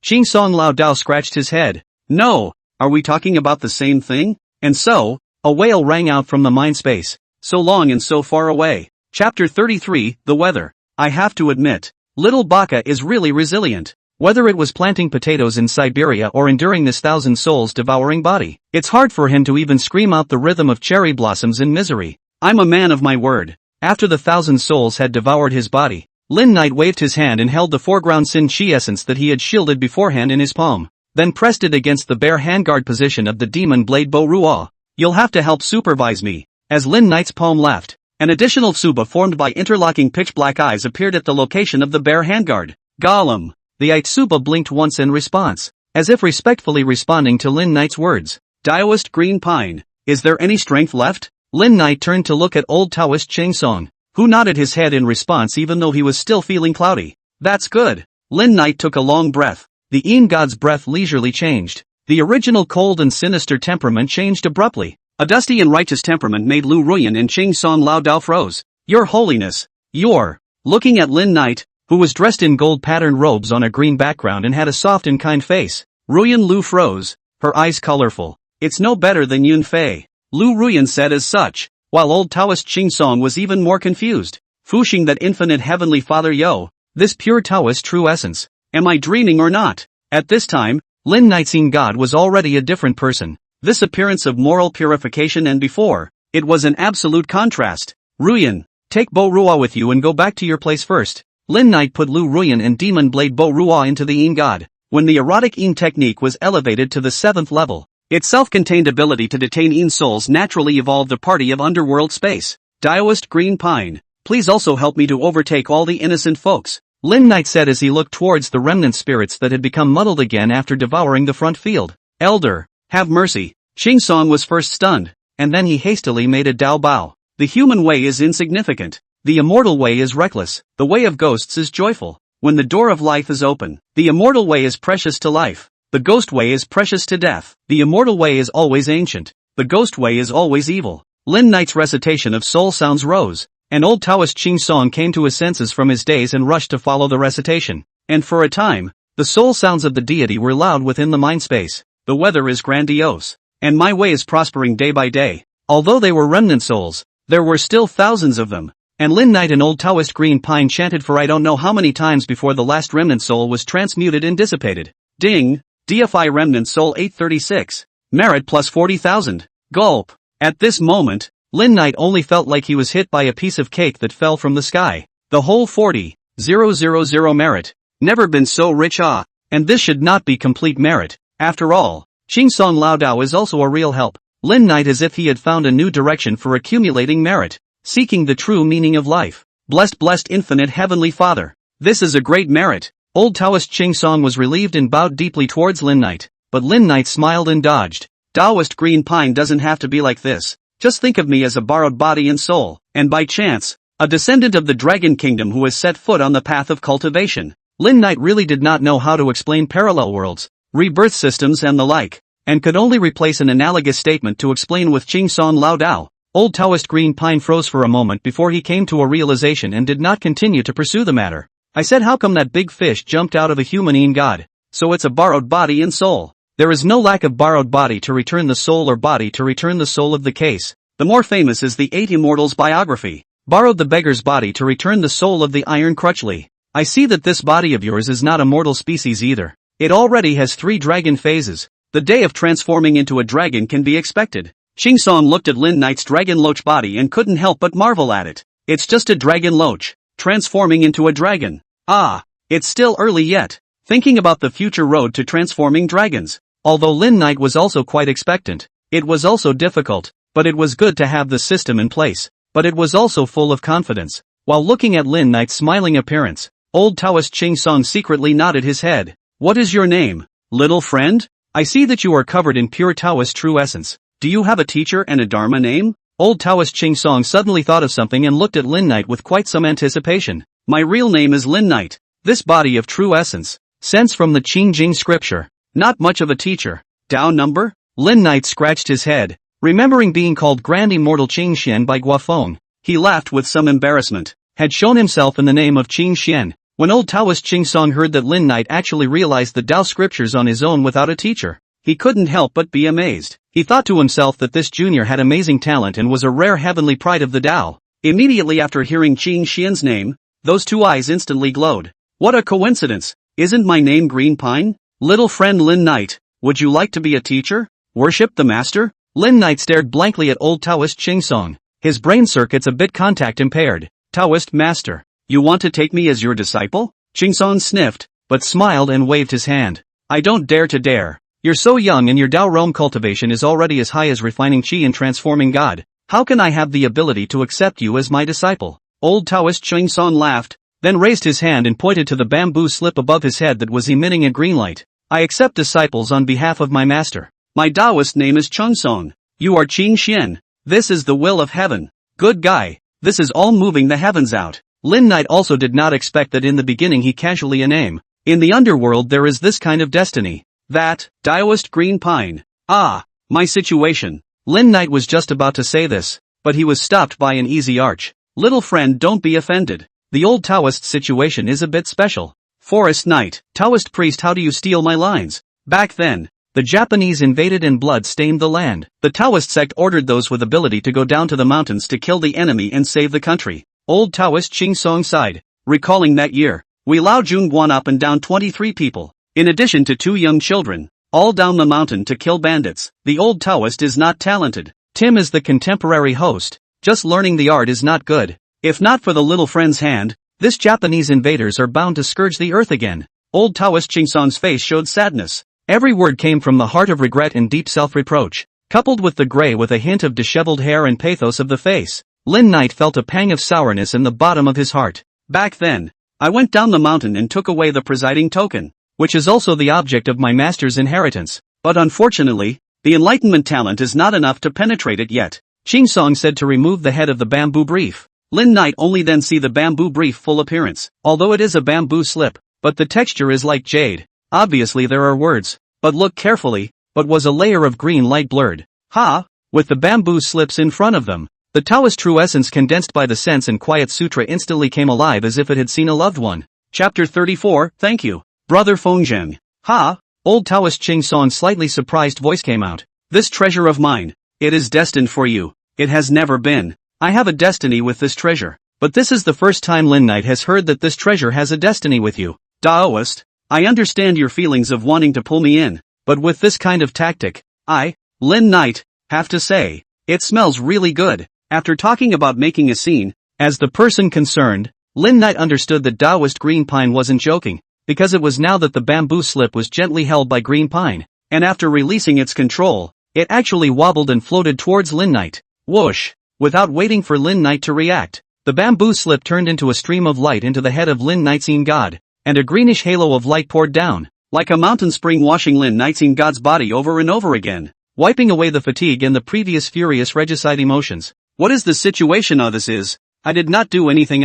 Ching Song Lao Dao scratched his head. No, are we talking about the same thing? And so, a wail rang out from the mind space. So long and so far away. Chapter 33, The Weather. I have to admit, little Baka is really resilient. Whether it was planting potatoes in Siberia or enduring this thousand souls devouring body, it's hard for him to even scream out the rhythm of cherry blossoms in misery. I'm a man of my word. After the thousand souls had devoured his body, Lin Knight waved his hand and held the foreground Sin Chi essence that he had shielded beforehand in his palm, then pressed it against the bare handguard position of the demon blade Bo Ruo. You'll have to help supervise me. As Lin Knight's palm left, an additional tsuba formed by interlocking pitch-black eyes appeared at the location of the bare handguard. Gollum. The Itsuba blinked once in response, as if respectfully responding to Lin Knight's words. Taoist Green Pine, is there any strength left? Lin Knight turned to look at old Taoist Ching Song, who nodded his head in response even though he was still feeling cloudy. That's good. Lin Knight took a long breath. The Yin God's breath leisurely changed. The original cold and sinister temperament changed abruptly. A dusty and righteous temperament made Lu Ruyan and Ching Song Lao Dao froze. Your Holiness. You're. Looking at Lin Knight, who was dressed in gold-patterned robes on a green background and had a soft and kind face. Ruyan Lu froze, her eyes colorful. It's no better than Yun Fei. Lu Ruyan said as such, while old Taoist Ching Song was even more confused. Fushing that infinite heavenly Father Yo, this pure Taoist true essence. Am I dreaming or not? At this time, Lin Knight's Yin God was already a different person. This appearance of moral purification and before, it was an absolute contrast. Ruyan, take Bo Ruo with you and go back to your place first. Lin Knight put Lu Ruyan and Demon Blade Bo Ruo into the Yin God. When the erotic Yin technique was elevated to the 7th level, its self-contained ability to detain Yin souls naturally evolved a party of underworld space. Taoist Green Pine, please also help me to overtake all the innocent folks. Lin Knight said as he looked towards the remnant spirits that had become muddled again after devouring the front field. Elder, have mercy. Ching Song was first stunned, and then he hastily made a Dao bow. The human way is insignificant. The immortal way is reckless. The way of ghosts is joyful. When the door of life is open, the immortal way is precious to life. The ghost way is precious to death. The immortal way is always ancient. The ghost way is always evil. Lin Knight's recitation of soul sounds rose, and old Taoist Ching Song came to his senses from his daze and rushed to follow the recitation. And for a time, the soul sounds of the deity were loud within the mind space. The weather is grandiose, and my way is prospering day by day. Although they were remnant souls, there were still thousands of them. And Lin Knight and old Taoist Green Pine chanted for I don't know how many times before the last remnant soul was transmuted and dissipated. Ding! DFI remnant soul 836. Merit plus 40,000. Gulp. At this moment, Lin Knight only felt like he was hit by a piece of cake that fell from the sky. The whole 40,000 merit. Never been so rich and this should not be complete merit. After all, Ching Song Lao Dao is also a real help. Lin Knight as if he had found a new direction for accumulating merit. Seeking the true meaning of life. Blessed infinite heavenly Father. This is a great merit. Old Taoist Ching Song was relieved and bowed deeply towards Lin Knight, but Lin Knight smiled and dodged. Taoist Green Pine doesn't have to be like this. Just think of me as a borrowed body and soul, and by chance, a descendant of the Dragon Kingdom who has set foot on the path of cultivation. Lin Knight really did not know how to explain parallel worlds, rebirth systems and the like, and could only replace an analogous statement to explain with Ching Song Lao Dao. Old Taoist Green Pine froze for a moment before he came to a realization and did not continue to pursue the matter. I said how come that big fish jumped out of a human Yin God? So it's a borrowed body and soul. There is no lack of borrowed body to return the soul or body to return the soul of the case. The more famous is the 8 Immortals biography. Borrowed the beggar's body to return the soul of the Iron Crutchley. I see that this body of yours is not a mortal species either. It already has 3 dragon phases. The day of transforming into a dragon can be expected. Ching Song looked at Lin Knight's dragon loach body and couldn't help but marvel at it. It's just a dragon loach, transforming into a dragon. Ah, it's still early yet. Thinking about the future road to transforming dragons. Although Lin Knight was also quite expectant, it was also difficult, but it was good to have the system in place. But it was also full of confidence. While looking at Lin Knight's smiling appearance, old Taoist Ching Song secretly nodded his head. What is your name, little friend? I see that you are covered in pure Taoist true essence. Do you have a teacher and a Dharma name? Old Taoist Ching Song suddenly thought of something and looked at Lin Knight with quite some anticipation. My real name is Lin Knight. This body of true essence. Sense from the Qing Jing scripture. Not much of a teacher. Dao number? Lin Knight scratched his head, remembering being called Grand Immortal Qing Xian by Guafeng. He laughed with some embarrassment. Had shown himself in the name of Qing Xian. When old Taoist Ching Song heard that Lin Knight actually realized the Dao scriptures on his own without a teacher, he couldn't help but be amazed. He thought to himself that this junior had amazing talent and was a rare heavenly pride of the Dao. Immediately after hearing Qing Xian's name, those two eyes instantly glowed. What a coincidence! Isn't my name Green Pine? Little friend Lin Knight, would you like to be a teacher? Worship the master? Lin Knight stared blankly at old Taoist Ching Song, his brain circuits a bit contact impaired. Taoist master, you want to take me as your disciple? Ching Song sniffed, but smiled and waved his hand. I don't dare to dare. You're so young and your Dao Realm cultivation is already as high as refining Qi and transforming God. How can I have the ability to accept you as my disciple? Old Taoist Ching Song laughed, then raised his hand and pointed to the bamboo slip above his head that was emitting a green light. I accept disciples on behalf of my master. My Taoist name is Chung Song. You are Qing Xian. This is the will of heaven. Good guy. This is all moving the heavens out. Lin Knight also did not expect that in the beginning he casually a name. In the underworld there is this kind of destiny. That, Taoist Green Pine. Ah, my situation. Lin Knight was just about to say this, but he was stopped by an easy arch. Little friend, don't be offended. The old Taoist situation is a bit special. Forest Knight, Taoist priest, how do you steal my lines? Back then, the Japanese invaded and blood stained the land. The Taoist sect ordered those with ability to go down to the mountains to kill the enemy and save the country. Old Taoist Ching Song sighed, recalling that year. We Lao Jun Guan up and down 23 people, in addition to 2 young children, all down the mountain to kill bandits. The old Taoist is not talented. Tim is the contemporary host. Just learning the art is not good. If not for the little friend's hand, this Japanese invaders are bound to scourge the earth again. Old Taoist Ching Song's face showed sadness. Every word came from the heart of regret and deep self-reproach, coupled with the gray with a hint of disheveled hair and pathos of the face. Lin Knight felt a pang of sourness in the bottom of his heart. Back then, I went down the mountain and took away the presiding token, which is also the object of my master's inheritance. But unfortunately, the enlightenment talent is not enough to penetrate it yet. Ching Song said to remove the head of the bamboo brief. Lin Knight only then see the bamboo brief full appearance, although it is a bamboo slip, but the texture is like jade. Obviously there are words, but look carefully, but was a layer of green light blurred. Ha! With the bamboo slips in front of them, the Taoist true essence condensed by the sense and quiet sutra instantly came alive as if it had seen a loved one. Chapter 34, Thank you, Brother Fengzheng. Ha! Old Taoist Ching Song's slightly surprised voice came out. This treasure of mine, it is destined for you. It has never been. I have a destiny with this treasure. But this is the first time Lin Knight has heard that this treasure has a destiny with you. Taoist, I understand your feelings of wanting to pull me in, but with this kind of tactic, I, Lin Knight, have to say, it smells really good. After talking about making a scene, as the person concerned, Lin Knight understood that Taoist Green Pine wasn't joking, because it was now that the bamboo slip was gently held by Green Pine, and after releasing its control, it actually wobbled and floated towards Lin Knight. Whoosh! Without waiting for Lin Knight to react, the bamboo slip turned into a stream of light into the head of Lin Knight's god, and a greenish halo of light poured down, like a mountain spring washing Lin Knight's god's body over and over again, wiping away the fatigue and the previous furious regicide emotions. What is the situation? This is, I did not do anything.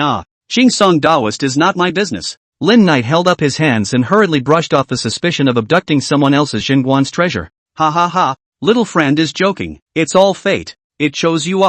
Ching Song Taoist is not my business. Lin Knight held up his hands and hurriedly brushed off the suspicion of abducting someone else's Xinguan's treasure. Ha ha ha, little friend is joking. It's all fate. It chose you.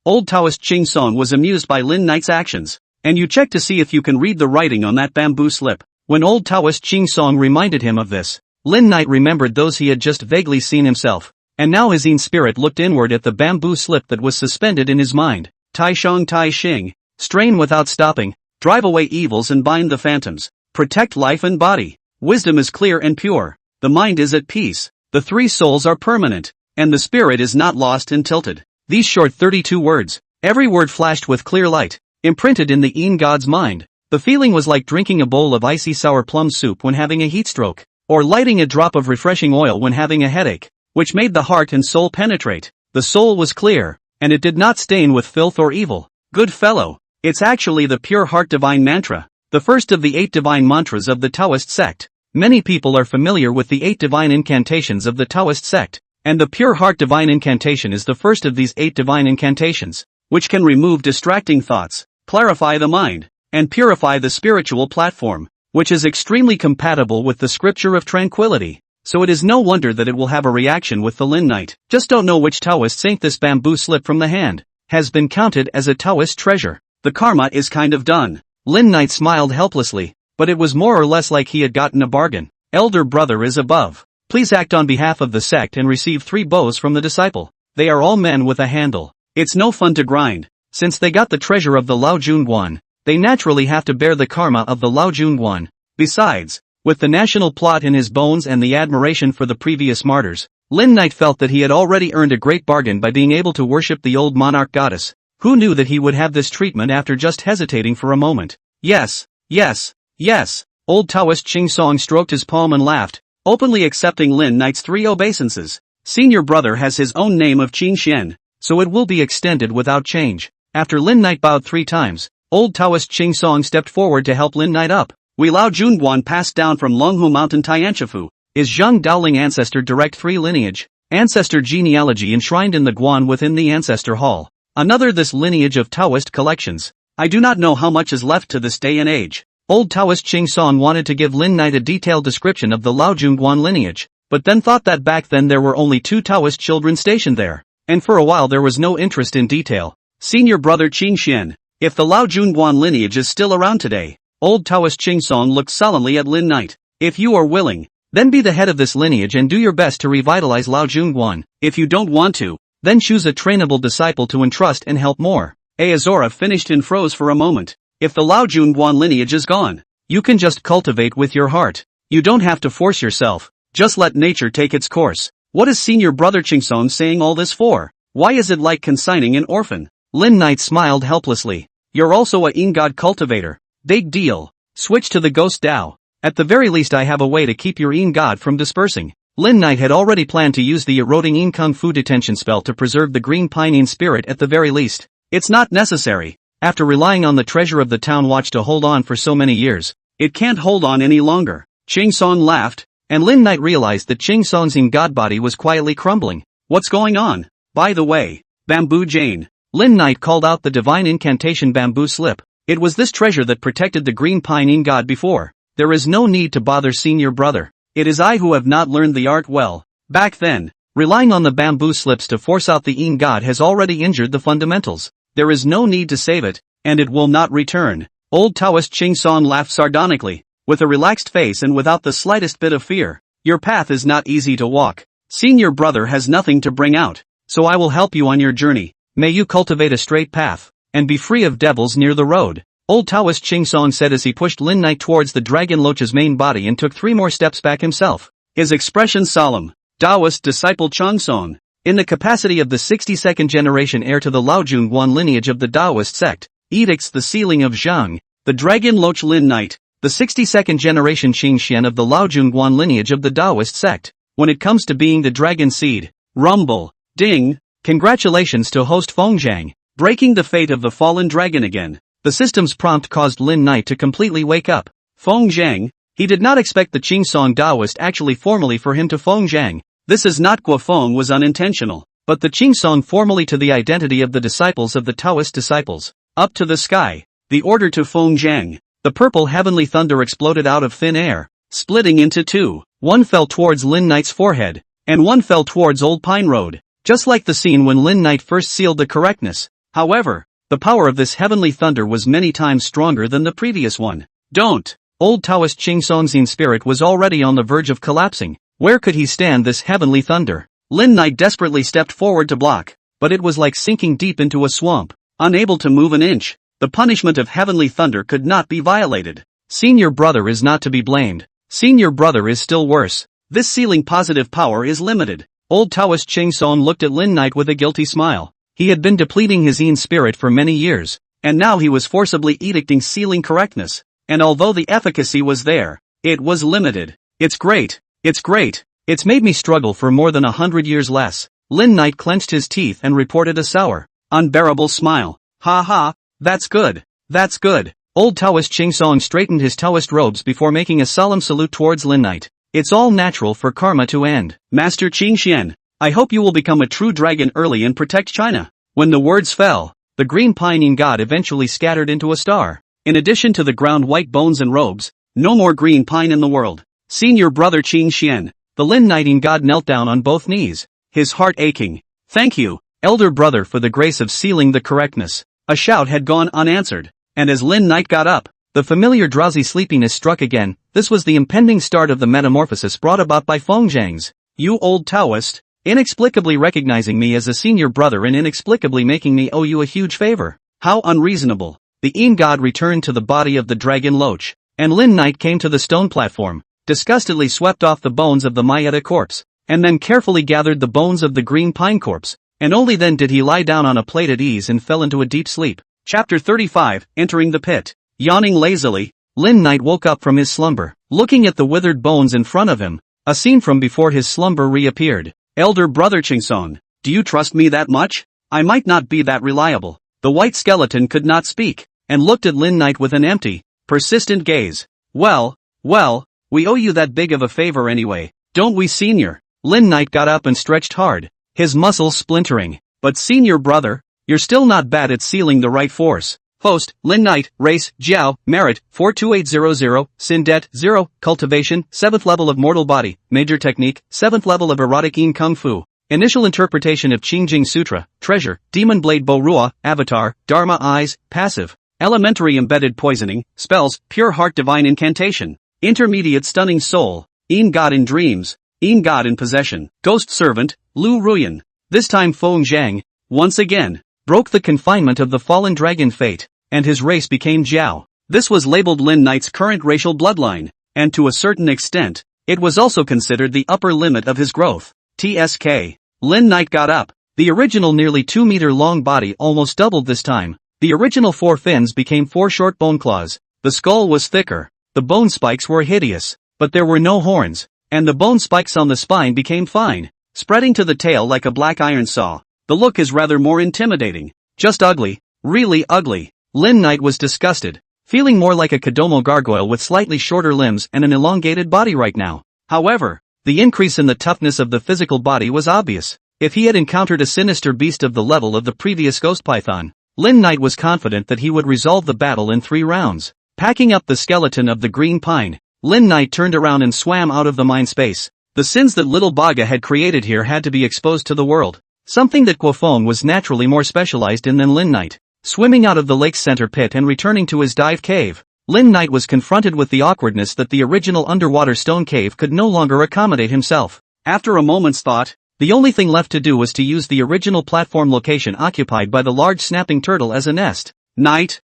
Old Taoist Ching Song was amused by Lin Knight's actions. And you check to see if you can read the writing on that bamboo slip. When old Taoist Ching Song reminded him of this, Lin Knight remembered those he had just vaguely seen himself, and now his spirit looked inward at the bamboo slip that was suspended in his mind. Tai Shang Tai Xing, strain without stopping, drive away evils and bind the phantoms, protect life and body. Wisdom is clear and pure. The mind is at peace. The three souls are permanent, and the spirit is not lost and tilted. These short 32 words, every word flashed with clear light, imprinted in the Een God's mind. The feeling was like drinking a bowl of icy sour plum soup when having a heat stroke, or lighting a drop of refreshing oil when having a headache, which made the heart and soul penetrate. The soul was clear, and it did not stain with filth or evil. Good fellow, it's actually the pure heart divine mantra, the first of the 8 divine mantras of the Taoist sect. Many people are familiar with the 8 divine incantations of the Taoist sect, and the pure heart divine incantation is the first of these 8 divine incantations, which can remove distracting thoughts, clarify the mind, and purify the spiritual platform, which is extremely compatible with the scripture of tranquility. So it is no wonder that it will have a reaction with the Lin Knight. Just don't know which Taoist saint this bamboo slip from the hand has been counted as a Taoist treasure. The karma is kind of done. Lin Knight smiled helplessly, but it was more or less like he had gotten a bargain. Elder brother is above. Please act on behalf of the sect and receive 3 bows from the disciple. They are all men with a handle. It's no fun to grind. Since they got the treasure of the Lao Jun Guan, they naturally have to bear the karma of the Lao Jun Guan. Besides, with the national plot in his bones and the admiration for the previous martyrs, Lin Knight felt that he had already earned a great bargain by being able to worship the old monarch goddess. Who knew that he would have this treatment after just hesitating for a moment? Yes, yes, yes. Old Taoist Ching Song stroked his palm and laughed, openly accepting Lin Knight's 3 obeisances. Senior brother has his own name of Qin Xian, so it will be extended without change. After Lin Knight bowed 3 times, old Taoist Ching Song stepped forward to help Lin Knight up. We Lao Jun Guan passed down from Longhu Mountain Tianqifu. Is Zhang Daoling ancestor direct 3 lineage, ancestor genealogy enshrined in the Guan within the ancestor hall. Another this lineage of Taoist collections. I do not know how much is left to this day and age. Old Taoist Ching Song wanted to give Lin Knight a detailed description of the Lao Jun Guan lineage, but then thought that back then there were only 2 Taoist children stationed there, and for a while there was no interest in detail. Senior brother Qin Xian, if the Lao Jun Guan lineage is still around today. Old Taoist Ching Song looked sullenly at Lin Knight. If you are willing, then be the head of this lineage and do your best to revitalize Lao Jun Guan. If you don't want to, then choose a trainable disciple to entrust and help more. Azora finished and froze for a moment. If the Lao Jun Guan lineage is gone, you can just cultivate with your heart. You don't have to force yourself, just let nature take its course. What is senior brother Ching Song saying all this for? Why is it like consigning an orphan? Lin Knight smiled helplessly. You're also a Een God cultivator. Big deal. Switch to the Ghost Dao. At the very least I have a way to keep your Een God from dispersing. Lin Knight had already planned to use the eroding Een Kung Fu detention spell to preserve the green pinene spirit at the very least. It's not necessary. After relying on the treasure of the town watch to hold on for so many years, it can't hold on any longer. Ching Song laughed, and Lin Knight realized that Ching Song's Een God body was quietly crumbling. What's going on? By the way, Bamboo Jane. Lin Knight called out the divine incantation bamboo slip. It was this treasure that protected the green pine Een God before. There is no need to bother senior brother. It is I who have not learned the art well. Back then, relying on the bamboo slips to force out the Een God has already injured the fundamentals. There is no need to save it, and it will not return. Old Taoist Ching Song laughed sardonically, with a relaxed face and without the slightest bit of fear. Your path is not easy to walk. Senior brother has nothing to bring out, so I will help you on your journey. May you cultivate a straight path, and be free of devils near the road. Old Taoist Ching Song said as he pushed Lin Knight towards the dragon loach's main body and took 3 more steps back himself. His expression solemn. Taoist disciple Chang Song, in the capacity of the 62nd generation heir to the Lao Jun Guan lineage of the Taoist sect, edicts the sealing of Zhang, the dragon loach Lin Knight, the 62nd generation Qin Xian of the Lao Jun Guan lineage of the Taoist sect. When it comes to being the dragon seed, rumble, ding, congratulations to host Feng Zhang, breaking the fate of the fallen dragon again. The system's prompt caused Lin Knight to completely wake up. Feng Zhang, he did not expect the Qing Song Taoist actually formally for him to Feng Zhang. This is not Guofeng was unintentional, but the Qing Song formally to the identity of the disciples of the Taoist disciples. Up to the sky, the order to Feng Zhang. The purple heavenly thunder exploded out of thin air, splitting into 2. One fell towards Lin Knight's forehead, and one fell towards Old Pine Road, just like the scene when Lin Knight first sealed the correctness. However, the power of this heavenly thunder was many times stronger than the previous one. Don't! Old Taoist Ching Song's spirit was already on the verge of collapsing. Where could he stand this heavenly thunder? Lin Knight desperately stepped forward to block, but it was like sinking deep into a swamp, unable to move an inch. The punishment of heavenly thunder could not be violated. Senior brother is not to be blamed. Senior brother is still worse. This sealing positive power is limited. Old Taoist Ching Son looked at Lin Knight with a guilty smile. He had been depleting his yin spirit for many years, and now he was forcibly edicting sealing correctness. And although the efficacy was there, it was limited. It's great. It's great. It's made me struggle for more than 100 years less. Lin Knight clenched his teeth and reported a sour, unbearable smile. Ha ha, that's good. That's good. Old Taoist Ching Song straightened his Taoist robes before making a solemn salute towards Lin Knight. It's all natural for karma to end. Master Qing Xian, I hope you will become a true dragon early and protect China. When the words fell, the green pining god eventually scattered into a star. In addition to the ground white bones and robes, no more green pine in the world. Senior brother Qing Xian, the Lin Knighting god knelt down on both knees, his heart aching. Thank you, elder brother, for the grace of sealing the correctness. A shout had gone unanswered, and as Lin Knight got up, the familiar drowsy sleepiness struck again. This was the impending start of the metamorphosis brought about by Feng Zhang's. You old Taoist, inexplicably recognizing me as a senior brother and inexplicably making me owe you a huge favor. How unreasonable. The Yin god returned to the body of the dragon Loach, and Lin Knight came to the stone platform, disgustedly swept off the bones of the Mayeta corpse, and then carefully gathered the bones of the green pine corpse, and only then did he lie down on a plate at ease and fell into a deep sleep. Chapter 35, Entering the Pit. Yawning lazily, Lin Knight woke up from his slumber. Looking at the withered bones in front of him, a scene from before his slumber reappeared. Elder brother Chingsong, do you trust me that much? I might not be that reliable. The white skeleton could not speak, and looked at Lin Knight with an empty, persistent gaze. Well, we owe you that big of a favor anyway, don't we, senior? Lin Knight got up and stretched hard, his muscles splintering. But senior brother, you're still not bad at sealing the right force. Host, Lin Knight, Race, Jiao, Merit, 42800, Sin Det, 0, Cultivation, 7th level of Mortal Body, Major Technique, 7th level of Erotic Yin Kung Fu. Initial interpretation of Qingjing Sutra, Treasure, Demon Blade Bo Rua, Avatar, Dharma Eyes, Passive. Elementary Embedded Poisoning, Spells, Pure Heart Divine Incantation. Intermediate Stunning Soul, Yin God in Dreams, Yin God in Possession. Ghost Servant, Lu Ruyan. This time Feng Zhang, once again, broke the confinement of the fallen dragon fate, and his race became Jiao. This was labeled Lin Knight's current racial bloodline, and to a certain extent, it was also considered the upper limit of his growth. TSK. Lin Knight got up. The original nearly 2-meter long body almost doubled this time. The original 4 fins became 4 short bone claws. The skull was thicker. The bone spikes were hideous, but there were no horns, and the bone spikes on the spine became fine, spreading to the tail like a black iron saw. The look is rather more intimidating. Just ugly. Really ugly. Lin Knight was disgusted, feeling more like a Kodomo gargoyle with slightly shorter limbs and an elongated body right now. However, the increase in the toughness of the physical body was obvious. If he had encountered a sinister beast of the level of the previous ghost python, Lin Knight was confident that he would resolve the battle in 3 rounds. Packing up the skeleton of the green pine, Lin Knight turned around and swam out of the mind space. The sins that little Baga had created here had to be exposed to the world, something that Guofeng was naturally more specialized in than Lin Knight. Swimming out of the lake's center pit and returning to his dive cave, Lin Knight was confronted with the awkwardness that the original underwater stone cave could no longer accommodate himself. After a moment's thought, the only thing left to do was to use the original platform location occupied by the large snapping turtle as a nest. Knight,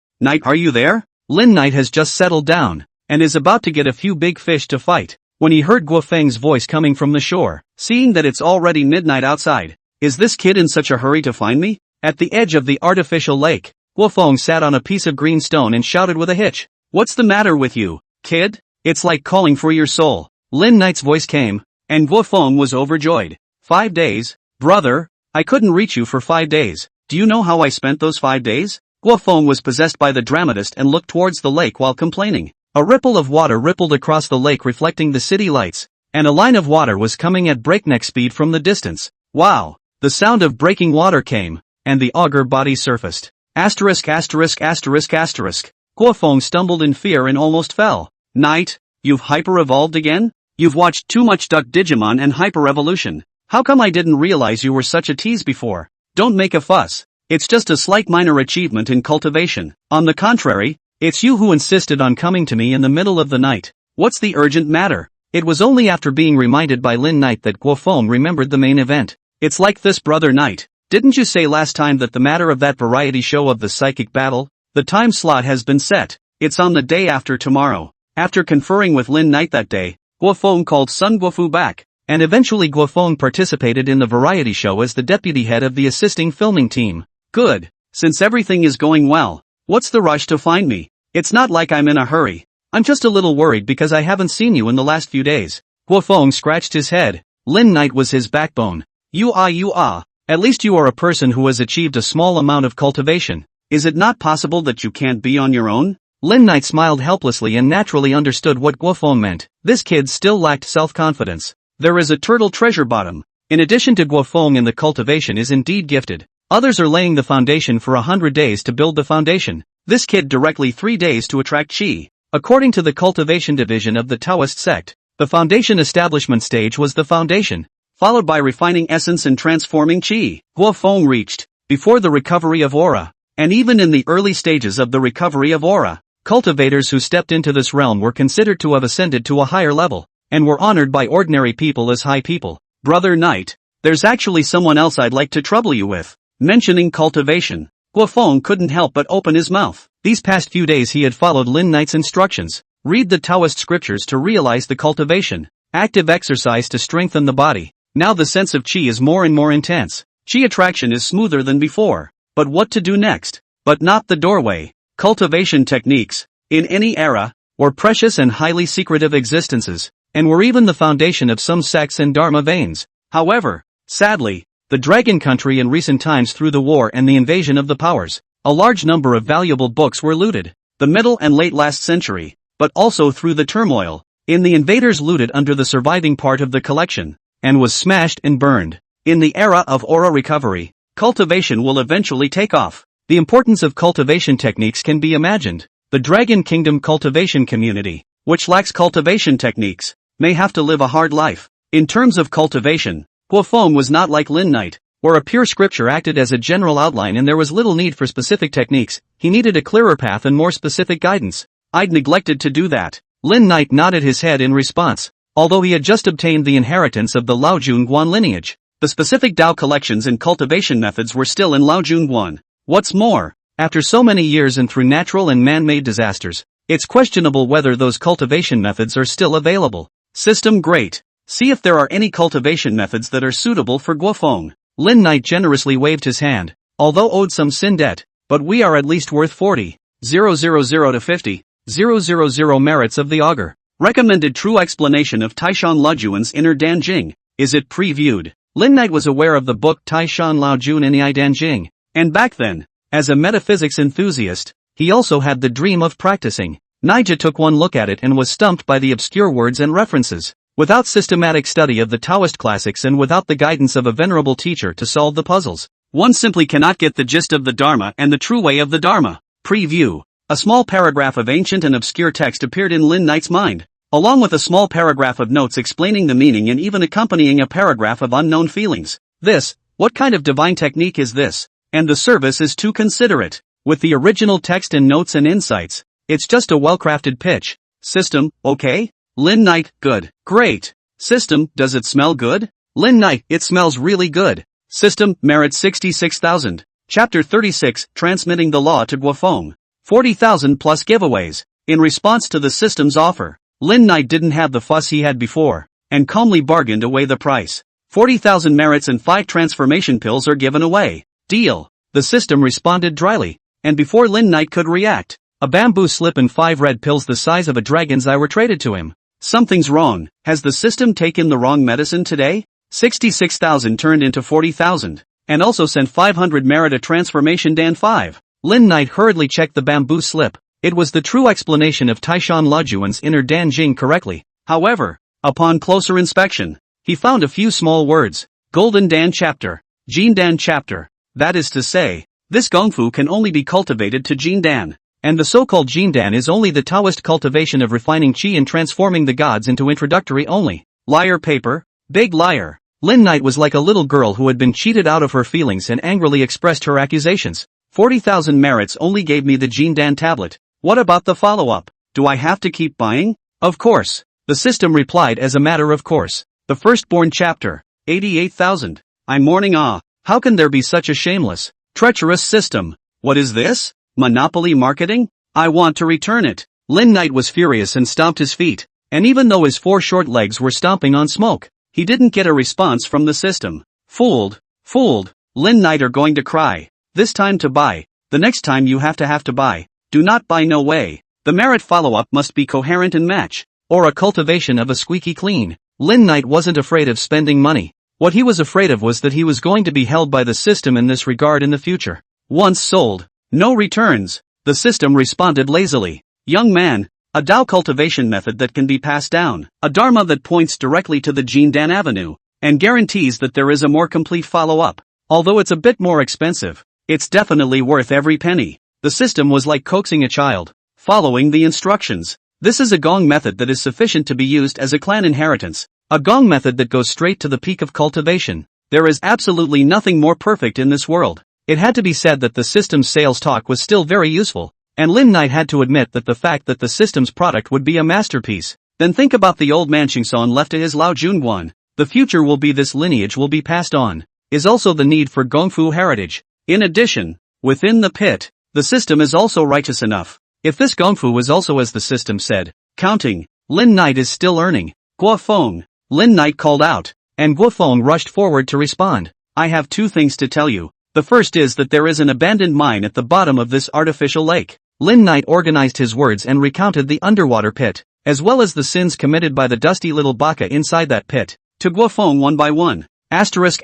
are you there? Lin Knight has just settled down, and is about to get a few big fish to fight, when he heard Guofeng's voice coming from the shore. Seeing that it's already midnight outside, is this kid in such a hurry to find me? At the edge of the artificial lake, Guofeng sat on a piece of green stone and shouted with a hitch. What's the matter with you, kid? It's like calling for your soul. Lin Knight's voice came, and Guofeng was overjoyed. 5 days, brother? I couldn't reach you for 5 days. Do you know how I spent those 5 days? Guofeng was possessed by the dramatist and looked towards the lake while complaining. A ripple of water rippled across the lake reflecting the city lights, and a line of water was coming at breakneck speed from the distance. Wow! The sound of breaking water came, and the auger body surfaced. Asterisk. Guofeng stumbled in fear and almost fell. Knight, you've hyper-evolved again? You've watched too much Duck Digimon and Hyper-Evolution. How come I didn't realize you were such a tease before? Don't make a fuss. It's just a slight minor achievement in cultivation. On the contrary, it's you who insisted on coming to me in the middle of the night. What's the urgent matter? It was only after being reminded by Lin Knight that Guofeng remembered the main event. It's like this, brother Knight. Didn't you say last time that the matter of that variety show of the psychic battle? The time slot has been set. It's on the day after tomorrow. After conferring with Lin Knight that day, Guofeng called Sun Guofu back, and eventually Guofeng participated in the variety show as the deputy head of the assisting filming team. Good. Since everything is going well, what's the rush to find me? It's not like I'm in a hurry. I'm just a little worried because I haven't seen you in the last few days. Guofeng scratched his head. Lin Knight was his backbone. You ah. At least you are a person who has achieved a small amount of cultivation. Is it not possible that you can't be on your own? Lin Knight smiled helplessly and naturally understood what Guofeng meant. This kid still lacked self-confidence. There is a turtle treasure bottom. In addition to Guofeng, and the cultivation is indeed gifted. Others are laying the foundation for 100 days to build the foundation. This kid directly 3 days to attract chi. According to the cultivation division of the Taoist sect, the foundation establishment stage was the foundation, followed by refining essence and transforming chi. Guofeng reached, before the recovery of aura. And even in the early stages of the recovery of aura, cultivators who stepped into this realm were considered to have ascended to a higher level, and were honored by ordinary people as high people. Brother Knight, there's actually someone else I'd like to trouble you with. Mentioning cultivation, Guofeng couldn't help but open his mouth. These past few days he had followed Lin Knight's instructions. Read the Taoist scriptures to realize the cultivation. Active exercise to strengthen the body. Now the sense of chi is more and more intense. Chi attraction is smoother than before. But what to do next? But not the doorway. Cultivation techniques, in any era, were precious and highly secretive existences, and were even the foundation of some sects and dharma veins. However, sadly, the Dragon Country in recent times, through the war and the invasion of the powers, a large number of valuable books were looted. The middle and late last century, but also through the turmoil, in the invaders looted under the surviving part of the collection, and was smashed and burned. In the era of aura recovery, cultivation will eventually take off. The importance of cultivation techniques can be imagined. The Dragon Kingdom cultivation community, which lacks cultivation techniques, may have to live a hard life. In terms of cultivation, Guofeng was not like Lin Knight, where a pure scripture acted as a general outline and there was little need for specific techniques. He needed a clearer path and more specific guidance. I'd neglected to do that. Lin Knight nodded his head in response. Although he had just obtained the inheritance of the Laojun Guan lineage, the specific Dao collections and cultivation methods were still in Laojun Guan. What's more, after so many years and through natural and man-made disasters, it's questionable whether those cultivation methods are still available. System great. See if there are any cultivation methods that are suitable for Guofeng. Lin Knight generously waved his hand, although owed some sin debt, but we are at least worth 40,000 to 50,000 merits of the augur. Recommended true explanation of Taishan Laojuan's inner Danjing. Is it previewed? Lin Knight was aware of the book Taishan Laojun in the I Danjing, and back then, as a metaphysics enthusiast, he also had the dream of practicing. Nija took one look at it and was stumped by the obscure words and references. Without systematic study of the Taoist classics and without the guidance of a venerable teacher to solve the puzzles, one simply cannot get the gist of the Dharma and the true way of the Dharma. Preview. A small paragraph of ancient and obscure text appeared in Lin Knight's mind, along with a small paragraph of notes explaining the meaning and even accompanying a paragraph of unknown feelings. What kind of divine technique is this? And the service is to consider it. With the original text and notes and insights, it's just a well-crafted pitch. System, okay? Lin Knight, good. Great. System, does it smell good? Lin Knight, it smells really good. System, merit 66,000. Chapter 36, Transmitting the Law to Guofeng. 40,000 plus giveaways. In response to the system's offer, Lin Knight didn't have the fuss he had before, and calmly bargained away the price. 40,000 merits and 5 transformation pills are given away. Deal. The system responded dryly, and before Lin Knight could react, a bamboo slip and 5 red pills the size of a dragon's eye were traded to him. Something's wrong. Has the system taken the wrong medicine today? 66,000 turned into 40,000, and also sent 500 merit a transformation Dan 5. Lin Knight hurriedly checked the bamboo slip. It was the true explanation of Taishan Laojuan's inner Danjing correctly. However, upon closer inspection, he found a few small words. Golden Dan chapter. Jin Dan chapter. That is to say, this Gongfu can only be cultivated to Jin Dan. And the so-called Jin Dan is only the Taoist cultivation of refining qi and transforming the gods into introductory only. Liar paper. Big liar. Lin Knight was like a little girl who had been cheated out of her feelings and angrily expressed her accusations. 40,000 merits only gave me the Jin Dan tablet. What about the follow-up? Do I have to keep buying? Of course. The system replied as a matter of course. The firstborn chapter. 88,000. I'm mourning how can there be such a shameless, treacherous system? What is this? Monopoly marketing? I want to return it. Lin Knight was furious and stomped his feet, and even though his 4 short legs were stomping on smoke, he didn't get a response from the system. Fooled. Lin Knight are going to cry. This time to buy. The next time you have to buy. Do not buy, no way. The merit follow-up must be coherent and match, or a cultivation of a squeaky clean. Lin Knight wasn't afraid of spending money. What he was afraid of was that he was going to be held by the system in this regard in the future. Once sold, no returns. The system responded lazily. Young man, a Dao cultivation method that can be passed down, a Dharma that points directly to the Jin Dan Avenue, and guarantees that there is a more complete follow-up. Although it's a bit more expensive, it's definitely worth every penny. The system was like coaxing a child, following the instructions. This is a gong method that is sufficient to be used as a clan inheritance, a gong method that goes straight to the peak of cultivation. There is absolutely nothing more perfect in this world. It had to be said that the system's sales talk was still very useful, and Lin Knight had to admit that the fact that the system's product would be a masterpiece. Then think about the old man Qingson left to his Lao Junguan. The future will be this lineage will be passed on, is also the need for Gongfu heritage. In addition, within the pit, the system is also righteous enough. If this Gongfu was also as the system said, counting, Lin Knight is still earning. Guofeng, Lin Knight called out, and Guofeng rushed forward to respond. I have 2 things to tell you. The first is that there is an abandoned mine at the bottom of this artificial lake. Lin Knight organized his words and recounted the underwater pit, as well as the sins committed by the dusty little baka inside that pit, to Guofeng one by one. Asterisk.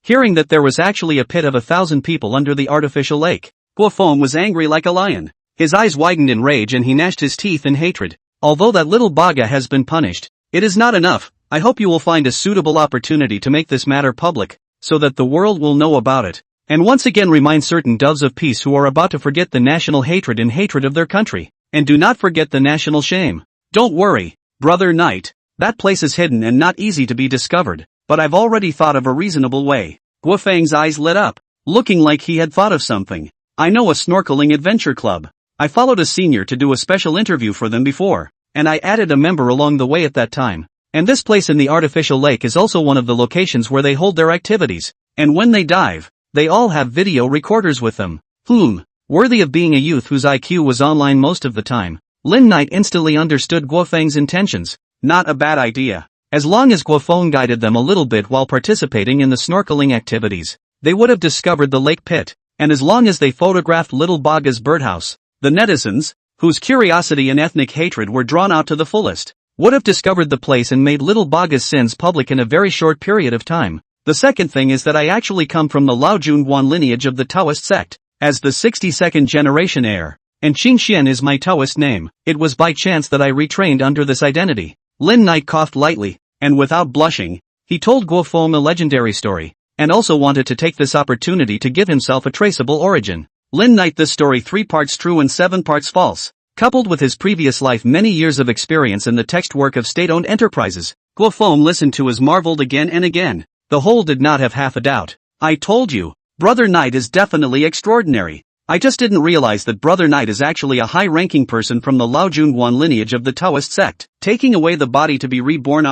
Hearing that there was actually a pit of 1,000 people under the artificial lake, Guofeng was angry like a lion. His eyes widened in rage and he gnashed his teeth in hatred. Although that little baga has been punished, it is not enough. I hope you will find a suitable opportunity to make this matter public, so that the world will know about it, and once again remind certain doves of peace who are about to forget the national hatred and hatred of their country, and do not forget the national shame. Don't worry, Brother Knight, that place is hidden and not easy to be discovered, but I've already thought of a reasonable way. Guofeng's eyes lit up, looking like he had thought of something. I know a snorkeling adventure club. I followed a senior to do a special interview for them before, and I added a member along the way at that time. And this place in the artificial lake is also one of the locations where they hold their activities, and when they dive, they all have video recorders with them. Worthy of being a youth whose IQ was online most of the time. Lin Knight instantly understood Guofeng's intentions. Not a bad idea. As long as Guofeng guided them a little bit while participating in the snorkeling activities, they would have discovered the lake pit, and as long as they photographed Little Baga's birdhouse, the netizens, whose curiosity and ethnic hatred were drawn out to the fullest, would have discovered the place and made Little Baga's sins public in a very short period of time. The second thing is that I actually come from the Lao Junguan lineage of the Taoist sect, as the 62nd generation heir, and Qingxian is my Taoist name. It was by chance that I retrained under this identity. Lin Knight coughed lightly, and without blushing, he told Guofeng a legendary story, and also wanted to take this opportunity to give himself a traceable origin. Lin Knight, this story 3 parts true and 7 parts false. Coupled with his previous life, many years of experience in the text work of state-owned enterprises, Guofeng listened to as marveled again and again. The whole did not have half a doubt. I told you, Brother Knight is definitely extraordinary. I just didn't realize that Brother Knight is actually a high-ranking person from the Lao Junguan lineage of the Taoist sect, taking away the body to be reborn.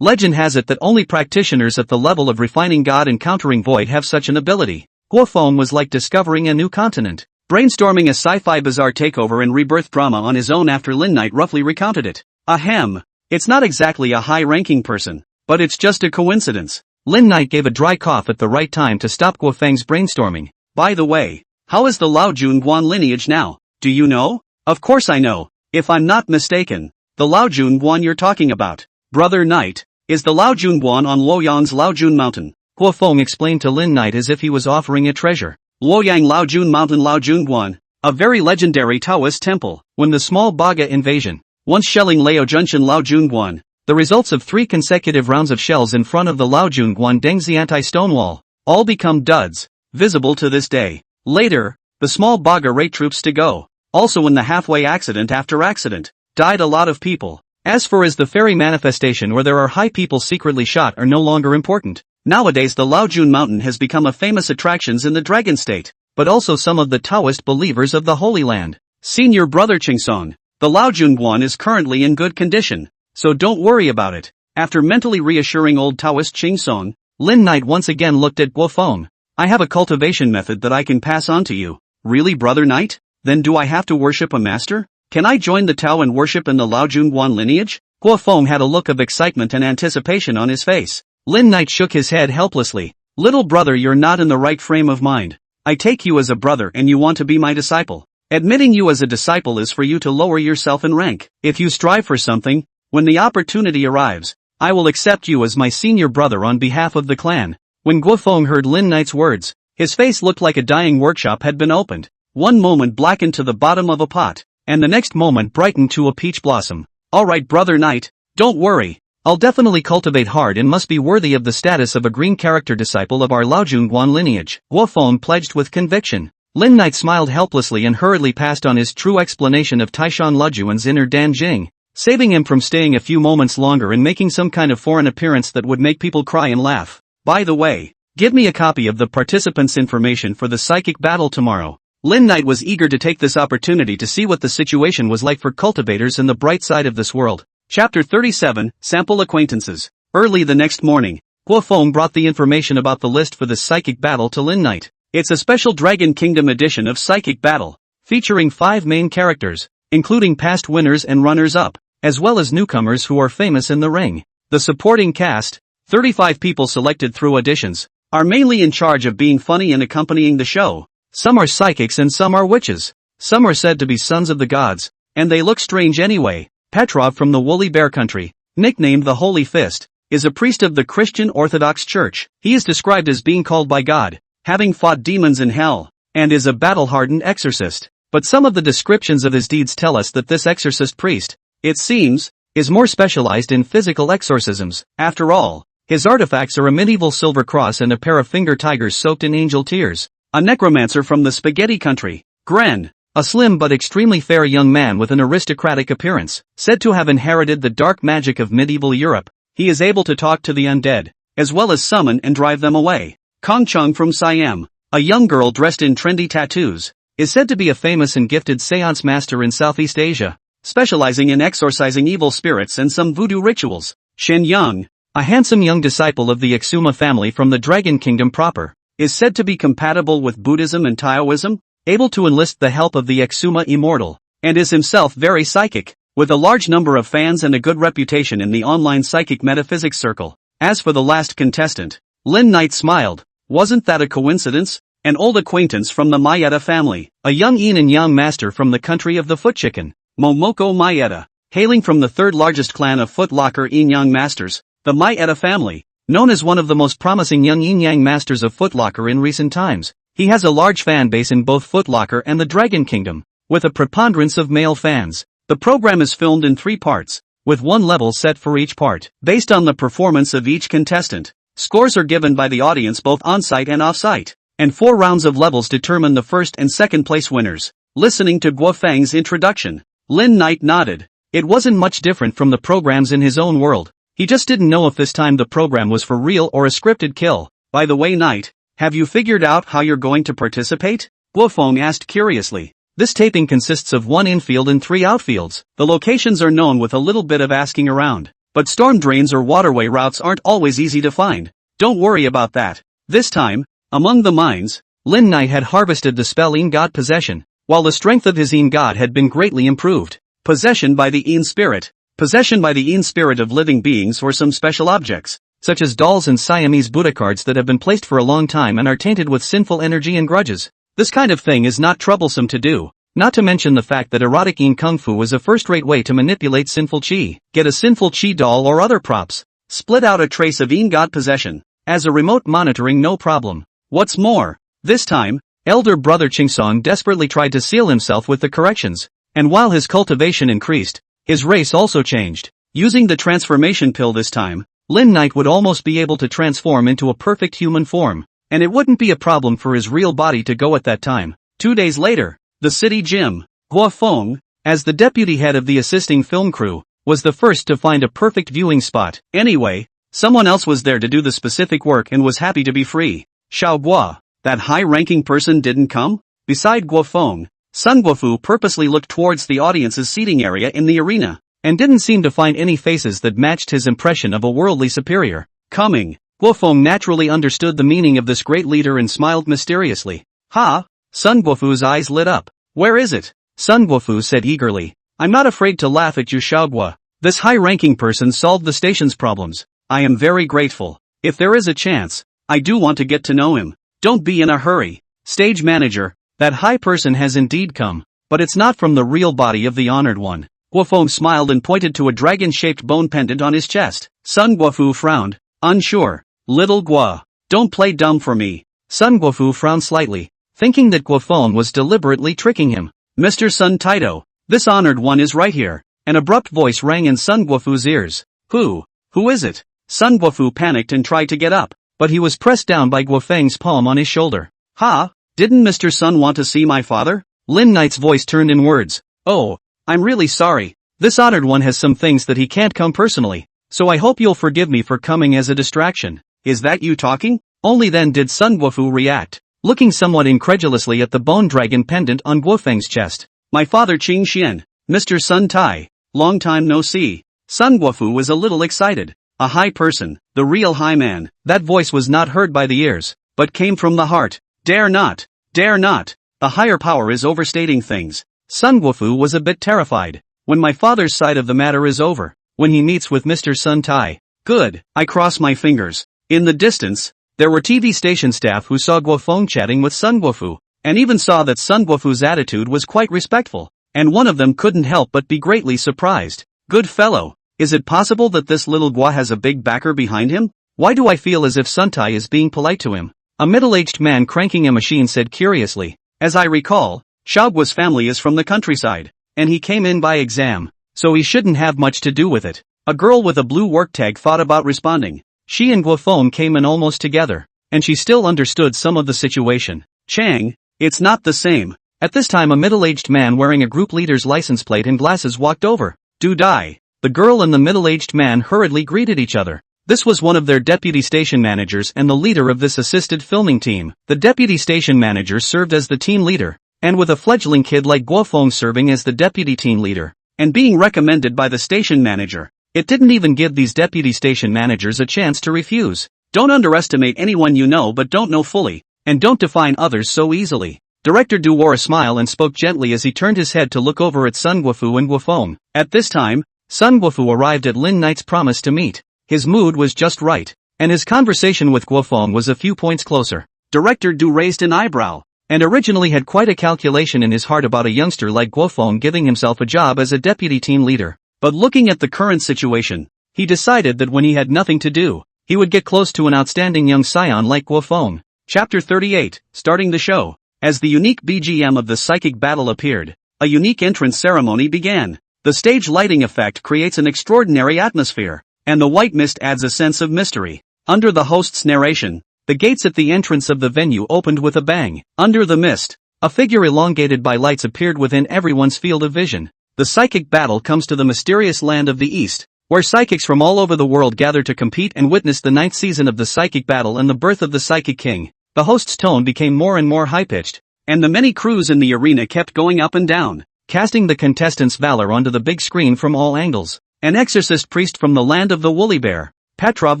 Legend has it that only practitioners at the level of refining God and countering void have such an ability. Guofeng was like discovering a new continent, brainstorming a sci-fi bizarre takeover and rebirth drama on his own after Lin Knight roughly recounted it. Ahem. It's not exactly a high-ranking person, but it's just a coincidence. Lin Knight gave a dry cough at the right time to stop Guofeng's brainstorming. By the way, how is the Lao Junguan lineage now? Do you know? Of course I know. If I'm not mistaken, the Lao Junguan you're talking about, Brother Knight, is the Lao Junguan on Luoyang's Laojun Mountain. Guofeng explained to Lin Knight as if he was offering a treasure. Luoyang Laojun Mountain Lao Junguan, a very legendary Taoist temple. When the small Baga invasion, once shelling Lao Junction Lao Junguan, the results of 3 consecutive rounds of shells in front of the Lao Junguan Dengxiantai stone wall, all become duds, visible to this day. Later, the small Baga rate troops to go. Also in the halfway accident after accident, died a lot of people. As for the fairy manifestation where there are high people secretly shot are no longer important. Nowadays the Laojun Mountain has become a famous attractions in the Dragon State, but also some of the Taoist believers of the Holy Land. Senior Brother Qingson, the Laojunguan is currently in good condition, so don't worry about it. After mentally reassuring old Taoist Qingson, Lin Knight once again looked at Guofeng. I have a cultivation method that I can pass on to you. Really, Brother Knight? Then do I have to worship a master? Can I join the Tao and worship in the Lao Junguan lineage? Guo Feng had a look of excitement and anticipation on his face. Lin Knight shook his head helplessly. Little brother, you're not in the right frame of mind. I take you as a brother and you want to be my disciple. Admitting you as a disciple is for you to lower yourself in rank. If you strive for something, when the opportunity arrives, I will accept you as my senior brother on behalf of the clan. When Guo Feng heard Lin Knight's words, his face looked like a dying workshop had been opened. One moment blackened to the bottom of a pot, and the next moment brightened to a peach blossom. Alright brother Knight, don't worry. I'll definitely cultivate hard and must be worthy of the status of a green character disciple of our Lao Junguan lineage. Guo Feng pledged with conviction. Lin Knight smiled helplessly and hurriedly passed on his true explanation of Taishan Lejuan's inner Dan Jing, saving him from staying a few moments longer and making some kind of foreign appearance that would make people cry and laugh. By the way, give me a copy of the participants' information for the psychic battle tomorrow. Lin Knight was eager to take this opportunity to see what the situation was like for cultivators in the bright side of this world. Chapter 37, Sample Acquaintances. Early the next morning, Guo Feng brought the information about the list for the psychic battle to Lin Knight. It's a special Dragon Kingdom edition of Psychic Battle, featuring 5 main characters, including past winners and runners-up, as well as newcomers who are famous in the ring. The supporting cast, 35 people selected through auditions, are mainly in charge of being funny and accompanying the show. Some are psychics and some are witches. Some are said to be sons of the gods, and they look strange anyway. Petrov from the Woolly Bear Country, nicknamed the Holy Fist, is a priest of the Christian Orthodox Church. He is described as being called by God, having fought demons in hell, and is a battle-hardened exorcist. But some of the descriptions of his deeds tell us that this exorcist priest, it seems, is more specialized in physical exorcisms. After all, his artifacts are a medieval silver cross and a pair of finger tigers soaked in angel tears. A necromancer from the Spaghetti Country, Gren, a slim but extremely fair young man with an aristocratic appearance, said to have inherited the dark magic of medieval Europe. He is able to talk to the undead, as well as summon and drive them away. Kong Chung from Siam, a young girl dressed in trendy tattoos, is said to be a famous and gifted seance master in Southeast Asia, specializing in exorcising evil spirits and some voodoo rituals. Shen Yang, a handsome young disciple of the Exuma family from the Dragon Kingdom proper, is said to be compatible with Buddhism and Taoism, able to enlist the help of the Exuma Immortal, and is himself very psychic, with a large number of fans and a good reputation in the online psychic metaphysics circle. As for the last contestant, Lin Knight smiled. Wasn't that a coincidence? An old acquaintance from the Maeda family, a young yin and yang master from the country of the foot chicken, Momoko Maeda, hailing from the third largest clan of Foot Locker yin yang masters, the Maeda family, known as one of the most promising young yin yang masters of Foot Locker in recent times. He has a large fan base in both Foot Locker and the Dragon Kingdom, with a preponderance of male fans. The program is filmed in 3 parts, with 1 level set for each part. Based on the performance of each contestant, scores are given by the audience both on-site and off-site, and 4 rounds of levels determine the first and second place winners. Listening to Guo Feng's introduction, Lin Knight nodded. It wasn't much different from the programs in his own world. He just didn't know if this time the program was for real or a scripted kill. By the way, Knight, have you figured out how you're going to participate? Guo Feng asked curiously. This taping consists of 1 infield and 3 outfields. The locations are known with a little bit of asking around, but storm drains or waterway routes aren't always easy to find. Don't worry about that. This time, among the mines, Lin Knight had harvested the spell Yin God Possession, while the strength of his Yin God had been greatly improved. Possession by the Yin Spirit. Possession by the Yin Spirit of living beings or some special objects, such as dolls and Siamese Buddha cards that have been placed for a long time and are tainted with sinful energy and grudges. This kind of thing is not troublesome to do, not to mention the fact that erotic Yin Kung Fu is a first-rate way to manipulate sinful Qi. Get a sinful Qi doll or other props. Split out a trace of Yin God Possession. As a remote monitoring, no problem. What's more, this time, elder brother Chingsong desperately tried to seal himself with the corrections, and while his cultivation increased, his race also changed. Using the transformation pill this time, Lin Knight would almost be able to transform into a perfect human form, and it wouldn't be a problem for his real body to go at that time. 2 days later, the city gym. Guo Feng, as the deputy head of the assisting film crew, was the first to find a perfect viewing spot. Anyway, someone else was there to do the specific work and was happy to be free. Xiao Guo, that high-ranking person, didn't come? Beside Guo Feng, Sun Guofu purposely looked towards the audience's seating area in the arena, and didn't seem to find any faces that matched his impression of a worldly superior. Coming, Guo Feng naturally understood the meaning of this great leader and smiled mysteriously. Ha! Sun Guofu's eyes lit up. Where is it? Sun Guofu said eagerly. I'm not afraid to laugh at you, Xiaogua. This high-ranking person solved the station's problems. I am very grateful. If there is a chance, I do want to get to know him. Don't be in a hurry. Stage manager, that high person has indeed come. But it's not from the real body of the honored one. Guofeng smiled and pointed to a dragon-shaped bone pendant on his chest. Sun Guofu frowned, unsure. Little Gua, don't play dumb for me. Sun Guofu frowned slightly, thinking that Guofeng was deliberately tricking him. Mr. Sun Taito, this honored one is right here. An abrupt voice rang in Sun Guofu's ears. Who is it? Sun Guofu panicked and tried to get up, but he was pressed down by Guofeng's palm on his shoulder. Ha, didn't Mr. Sun want to see my father? Lin Knight's voice turned in words. Oh, I'm really sorry. This honored one has some things that he can't come personally, so I hope you'll forgive me for coming as a distraction. Is that you talking? Only then did Sun Guofu react, looking somewhat incredulously at the bone dragon pendant on Guofeng's chest. My father Qing Xian, Mr. Sun Tai, long time no see. Sun Guofu was a little excited. A high person, the real high man. That voice was not heard by the ears, but came from the heart. Dare not, dare not. A higher power is overstating things. Sun Guofu was a bit terrified. When my father's side of the matter is over, when he meets with Mr. Sun Tai. Good, I cross my fingers. In the distance, there were TV station staff who saw Guofeng chatting with Sun Guofu, and even saw that Sun Guofu's attitude was quite respectful, and one of them couldn't help but be greatly surprised. Good fellow, is it possible that this little Gua has a big backer behind him? Why do I feel as if Sun Tai is being polite to him? A middle-aged man cranking a machine said curiously. As I recall, Xiaogua's family is from the countryside, and he came in by exam, so he shouldn't have much to do with it. A girl with a blue work tag thought about responding. She and Guofeng came in almost together, and she still understood some of the situation. Chang, it's not the same. At this time a middle-aged man wearing a group leader's license plate and glasses walked over. Do die. The girl and the middle-aged man hurriedly greeted each other. This was one of their deputy station managers and the leader of this assisted filming team. The deputy station manager served as the team leader, and with a fledgling kid like Guofeng serving as the deputy team leader, and being recommended by the station manager, it didn't even give these deputy station managers a chance to refuse. Don't underestimate anyone you know but don't know fully, and don't define others so easily. Director Du wore a smile and spoke gently as he turned his head to look over at Sun Guofu and Guofeng. At this time, Sun Guofu arrived at Lin Knight's promise to meet. His mood was just right, and his conversation with Guofeng was a few points closer. Director Du raised an eyebrow, and originally had quite a calculation in his heart about a youngster like Guofeng giving himself a job as a deputy team leader. But looking at the current situation, he decided that when he had nothing to do, he would get close to an outstanding young scion like Guofeng. Chapter 38, starting the show. As the unique BGM of the psychic battle appeared, a unique entrance ceremony began. The stage lighting effect creates an extraordinary atmosphere, and the white mist adds a sense of mystery. Under the host's narration, the gates at the entrance of the venue opened with a bang. Under the mist, a figure elongated by lights appeared within everyone's field of vision. The psychic battle comes to the mysterious land of the East, where psychics from all over the world gather to compete and witness the 9th season of the psychic battle and the birth of the psychic king. The host's tone became more and more high-pitched, and the many crews in the arena kept going up and down, casting the contestants' valor onto the big screen from all angles. An exorcist priest from the land of the woolly bear, Petrov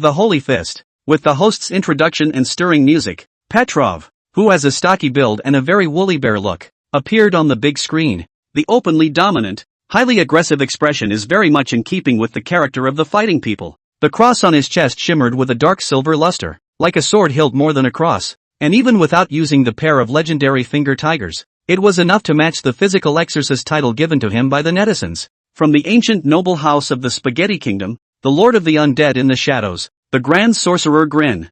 the Holy Fist. With the host's introduction and stirring music, Petrov, who has a stocky build and a very woolly bear look, appeared on the big screen. The openly dominant, highly aggressive expression is very much in keeping with the character of the fighting people. The cross on his chest shimmered with a dark silver luster, like a sword hilt more than a cross, and even without using the pair of legendary finger tigers, it was enough to match the physical exorcist title given to him by the netizens. From the ancient noble house of the Spaghetti Kingdom, the Lord of the Undead in the Shadows, the Grand Sorcerer Glyn,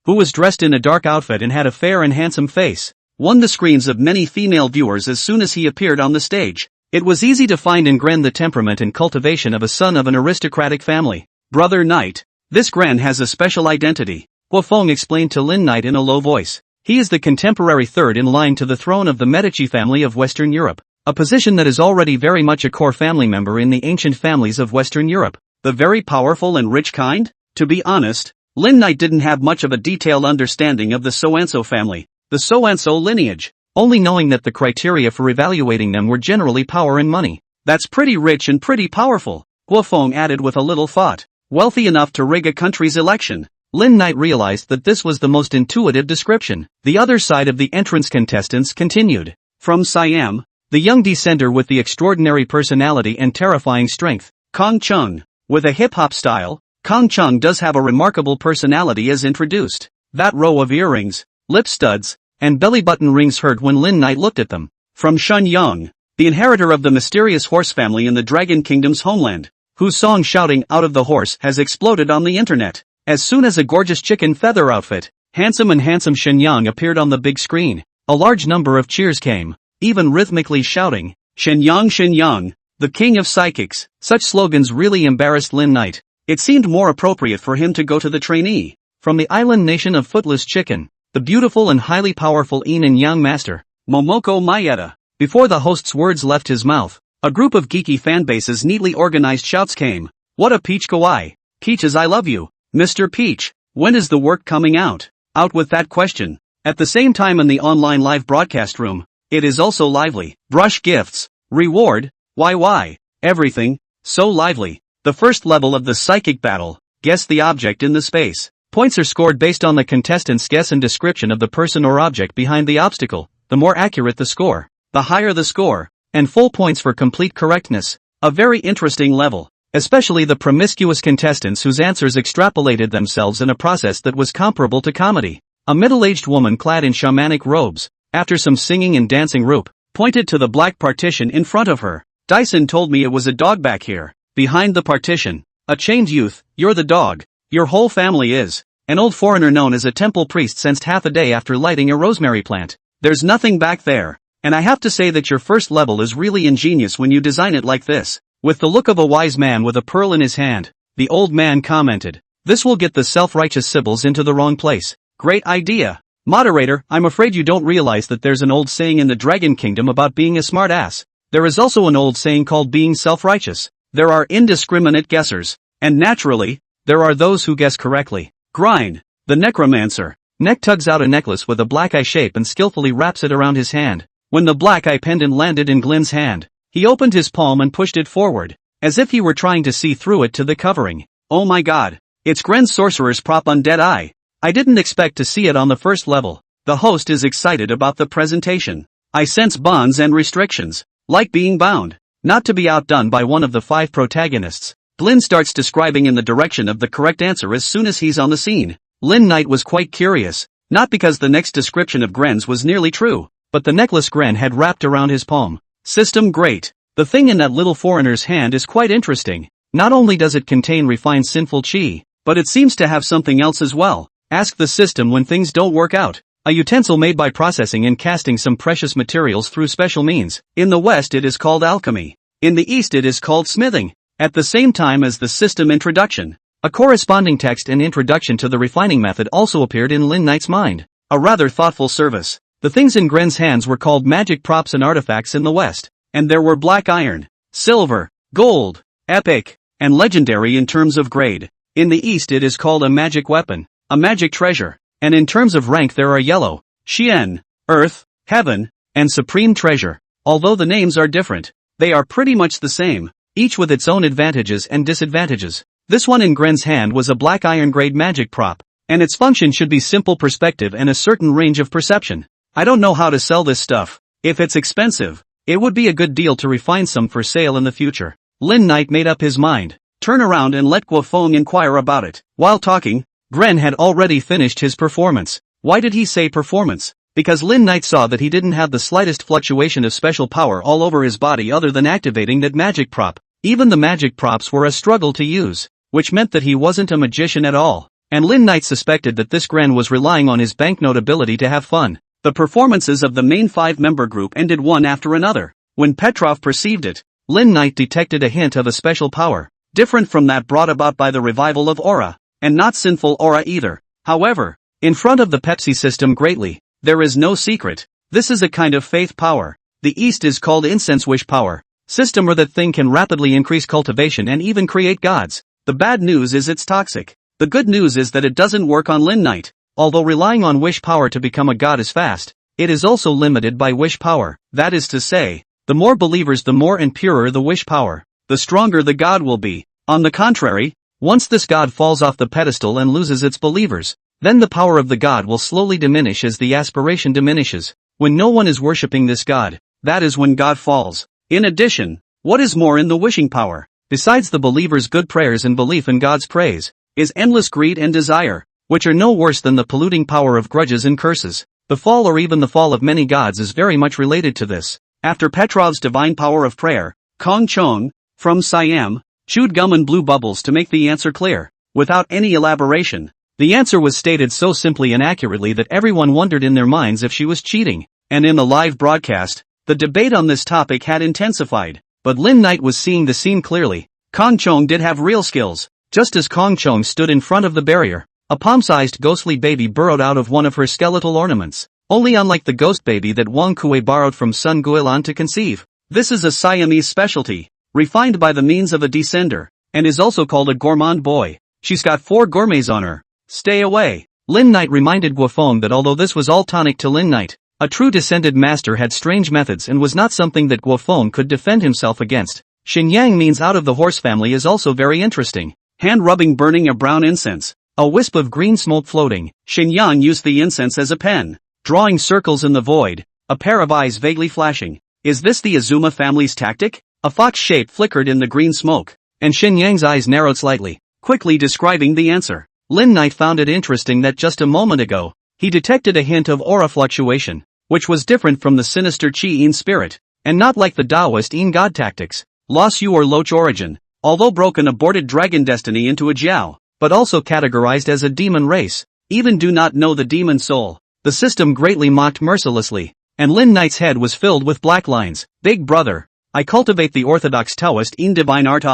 who was dressed in a dark outfit and had a fair and handsome face, won the screens of many female viewers as soon as he appeared on the stage. It was easy to find in Gren the temperament and cultivation of a son of an aristocratic family. Brother Knight, this Gren has a special identity, Guofeng explained to Lin Knight in a low voice. He is the contemporary third in line to the throne of the Medici family of Western Europe, a position that is already very much a core family member in the ancient families of Western Europe. The very powerful and rich kind? To be honest, Lin Knight didn't have much of a detailed understanding of the Soanso family, the Soanso lineage, only knowing that the criteria for evaluating them were generally power and money. That's pretty rich and pretty powerful, Guofeng added with a little thought. Wealthy enough to rig a country's election. Lin Knight realized that this was the most intuitive description. The other side of the entrance contestants continued. From Siam, The young descender with the extraordinary personality and terrifying strength, Kong Chung. With a hip-hop style, Kong Chung does have a remarkable personality as introduced. That row of earrings, lip studs, and belly button rings hurt when Lin Knight looked at them. From Shun Yang, the inheritor of the mysterious horse family in the Dragon Kingdom's homeland, whose song shouting out of the horse has exploded on the internet. As soon as a gorgeous chicken feather outfit, handsome Shun Yang appeared on the big screen, a large number of cheers came, even rhythmically shouting, Shen Yang, the king of psychics. Such slogans really embarrassed Lin Knight. It seemed more appropriate for him to go to the trainee, from the island nation of Footless Chicken, the beautiful and highly powerful Yin and Yang master, Momoko Maeda. Before the host's words left his mouth, a group of geeky fanbases neatly organized shouts came. What a peach kawaii. Peaches, I love you. Mr. Peach, when is the work coming out? Out with that question. At the same time in the online live broadcast room, it is also lively. Brush gifts. Reward. Why? Everything. So lively. The first level of the psychic battle. Guess the object in the space. Points are scored based on the contestant's guess and description of the person or object behind the obstacle. The more accurate the score, the higher the score, and full points for complete correctness. A very interesting level, especially the promiscuous contestants whose answers extrapolated themselves in a process that was comparable to comedy. A middle-aged woman clad in shamanic robes, after some singing and dancing roop, pointed to the black partition in front of her. Dyson told me it was a dog back here, behind the partition. A chained youth, you're the dog. Your whole family is. An old foreigner known as a temple priest sensed half a day after lighting a rosemary plant. There's nothing back there. And I have to say that your first level is really ingenious when you design it like this. With the look of a wise man with a pearl in his hand, the old man commented. This will get the self-righteous Sibyls into the wrong place. Great idea. Moderator, I'm afraid you don't realize that there's an old saying in the Dragon Kingdom about being a smart ass. There is also an old saying called being self-righteous. There are indiscriminate guessers. And naturally, there are those who guess correctly. Grind. The necromancer. Neck tugs out a necklace with a black eye shape and skillfully wraps it around his hand. When the black eye pendant landed in Glenn's hand, he opened his palm and pushed it forward, as if he were trying to see through it to the covering. Oh my god. It's Gren's sorcerer's prop undead eye. I didn't expect to see it on the first level. The host is excited about the presentation. I sense bonds and restrictions. Like being bound. Not to be outdone by one of the 5 protagonists, Glenn starts describing in the direction of the correct answer as soon as he's on the scene. Lin Knight was quite curious, not because the next description of Gren's was nearly true, but the necklace Gren had wrapped around his palm. System great. The thing in that little foreigner's hand is quite interesting. Not only does it contain refined sinful chi, but it seems to have something else as well. Ask the system when things don't work out. A utensil made by processing and casting some precious materials through special means. In the West it is called alchemy. In the East it is called smithing. At the same time as the system introduction, a corresponding text and introduction to the refining method also appeared in Lin Knight's mind. A rather thoughtful service. The things in Gren's hands were called magic props and artifacts in the West, and there were black iron, silver, gold, epic, and legendary in terms of grade. In the East it is called a magic weapon, a magic treasure, and in terms of rank there are yellow, Xian, earth, heaven, and supreme treasure. Although the names are different, they are pretty much the same, each with its own advantages and disadvantages. This one in Gren's hand was a black iron grade magic prop, and its function should be simple perspective and a certain range of perception. I don't know how to sell this stuff. If it's expensive, it would be a good deal to refine some for sale in the future. Lin Knight made up his mind. Turn around and let Guofeng inquire about it. While talking, Gren had already finished his performance. Why did he say performance? Because Lin Knight saw that he didn't have the slightest fluctuation of special power all over his body other than activating that magic prop. Even the magic props were a struggle to use, which meant that he wasn't a magician at all. And Lin Knight suspected that this Gren was relying on his banknote ability to have fun. The performances of the main 5-member group ended one after another. When Petrov perceived it, Lin Knight detected a hint of a special power, different from that brought about by the revival of aura, and not sinful aura either. However, in front of the Pepsi system greatly, there is no secret. This is a kind of faith power. The East is called incense wish power. System or that thing can rapidly increase cultivation and even create gods. The bad news is it's toxic. The good news is that it doesn't work on Lin Knight. Although relying on wish power to become a god is fast, it is also limited by wish power. That is to say, the more believers the more and purer the wish power, the stronger the god will be. On the contrary, once this god falls off the pedestal and loses its believers, then the power of the god will slowly diminish as the aspiration diminishes. When no one is worshipping this god, that is when God falls. In addition, what is more in the wishing power, besides the believer's good prayers and belief in God's praise, is endless greed and desire, which are no worse than the polluting power of grudges and curses. The fall or even the fall of many gods is very much related to this. After Petrov's divine power of prayer, Kong Chong, from Siam, chewed gum and blew bubbles to make the answer clear, without any elaboration. The answer was stated so simply and accurately that everyone wondered in their minds if she was cheating, and in the live broadcast, the debate on this topic had intensified. But Lin Knight was seeing the scene clearly. Kong Chong did have real skills. Just as Kong Chong stood in front of the barrier, a palm-sized ghostly baby burrowed out of one of her skeletal ornaments. Only unlike the ghost baby that Wang Kuei borrowed from Sun Guilan to conceive. This is a Siamese specialty, refined by the means of a descender, and is also called a gourmand boy. She's got 4 gourmets on her. Stay away. Lin Knight reminded Guofeng that although this was all tonic to Lin Knight, a true descended master had strange methods and was not something that Guofeng could defend himself against. Xinyang means out of the horse family is also very interesting. Hand rubbing burning a brown incense, a wisp of green smoke floating. Xinyang used the incense as a pen, drawing circles in the void, a pair of eyes vaguely flashing. Is this the Azuma family's tactic? A fox shape flickered in the green smoke, and Xinyang's eyes narrowed slightly, quickly describing the answer. Lin Knight found it interesting that just a moment ago, he detected a hint of aura fluctuation, which was different from the sinister Qi-In spirit, and not like the Taoist In God tactics. Loss Yu or Loach origin, although broken aborted dragon destiny into a Jiao, but also categorized as a demon race, even do not know the demon soul. The system greatly mocked mercilessly, and Lin Knight's head was filled with black lines. Big brother, I cultivate the orthodox Taoist in divine art.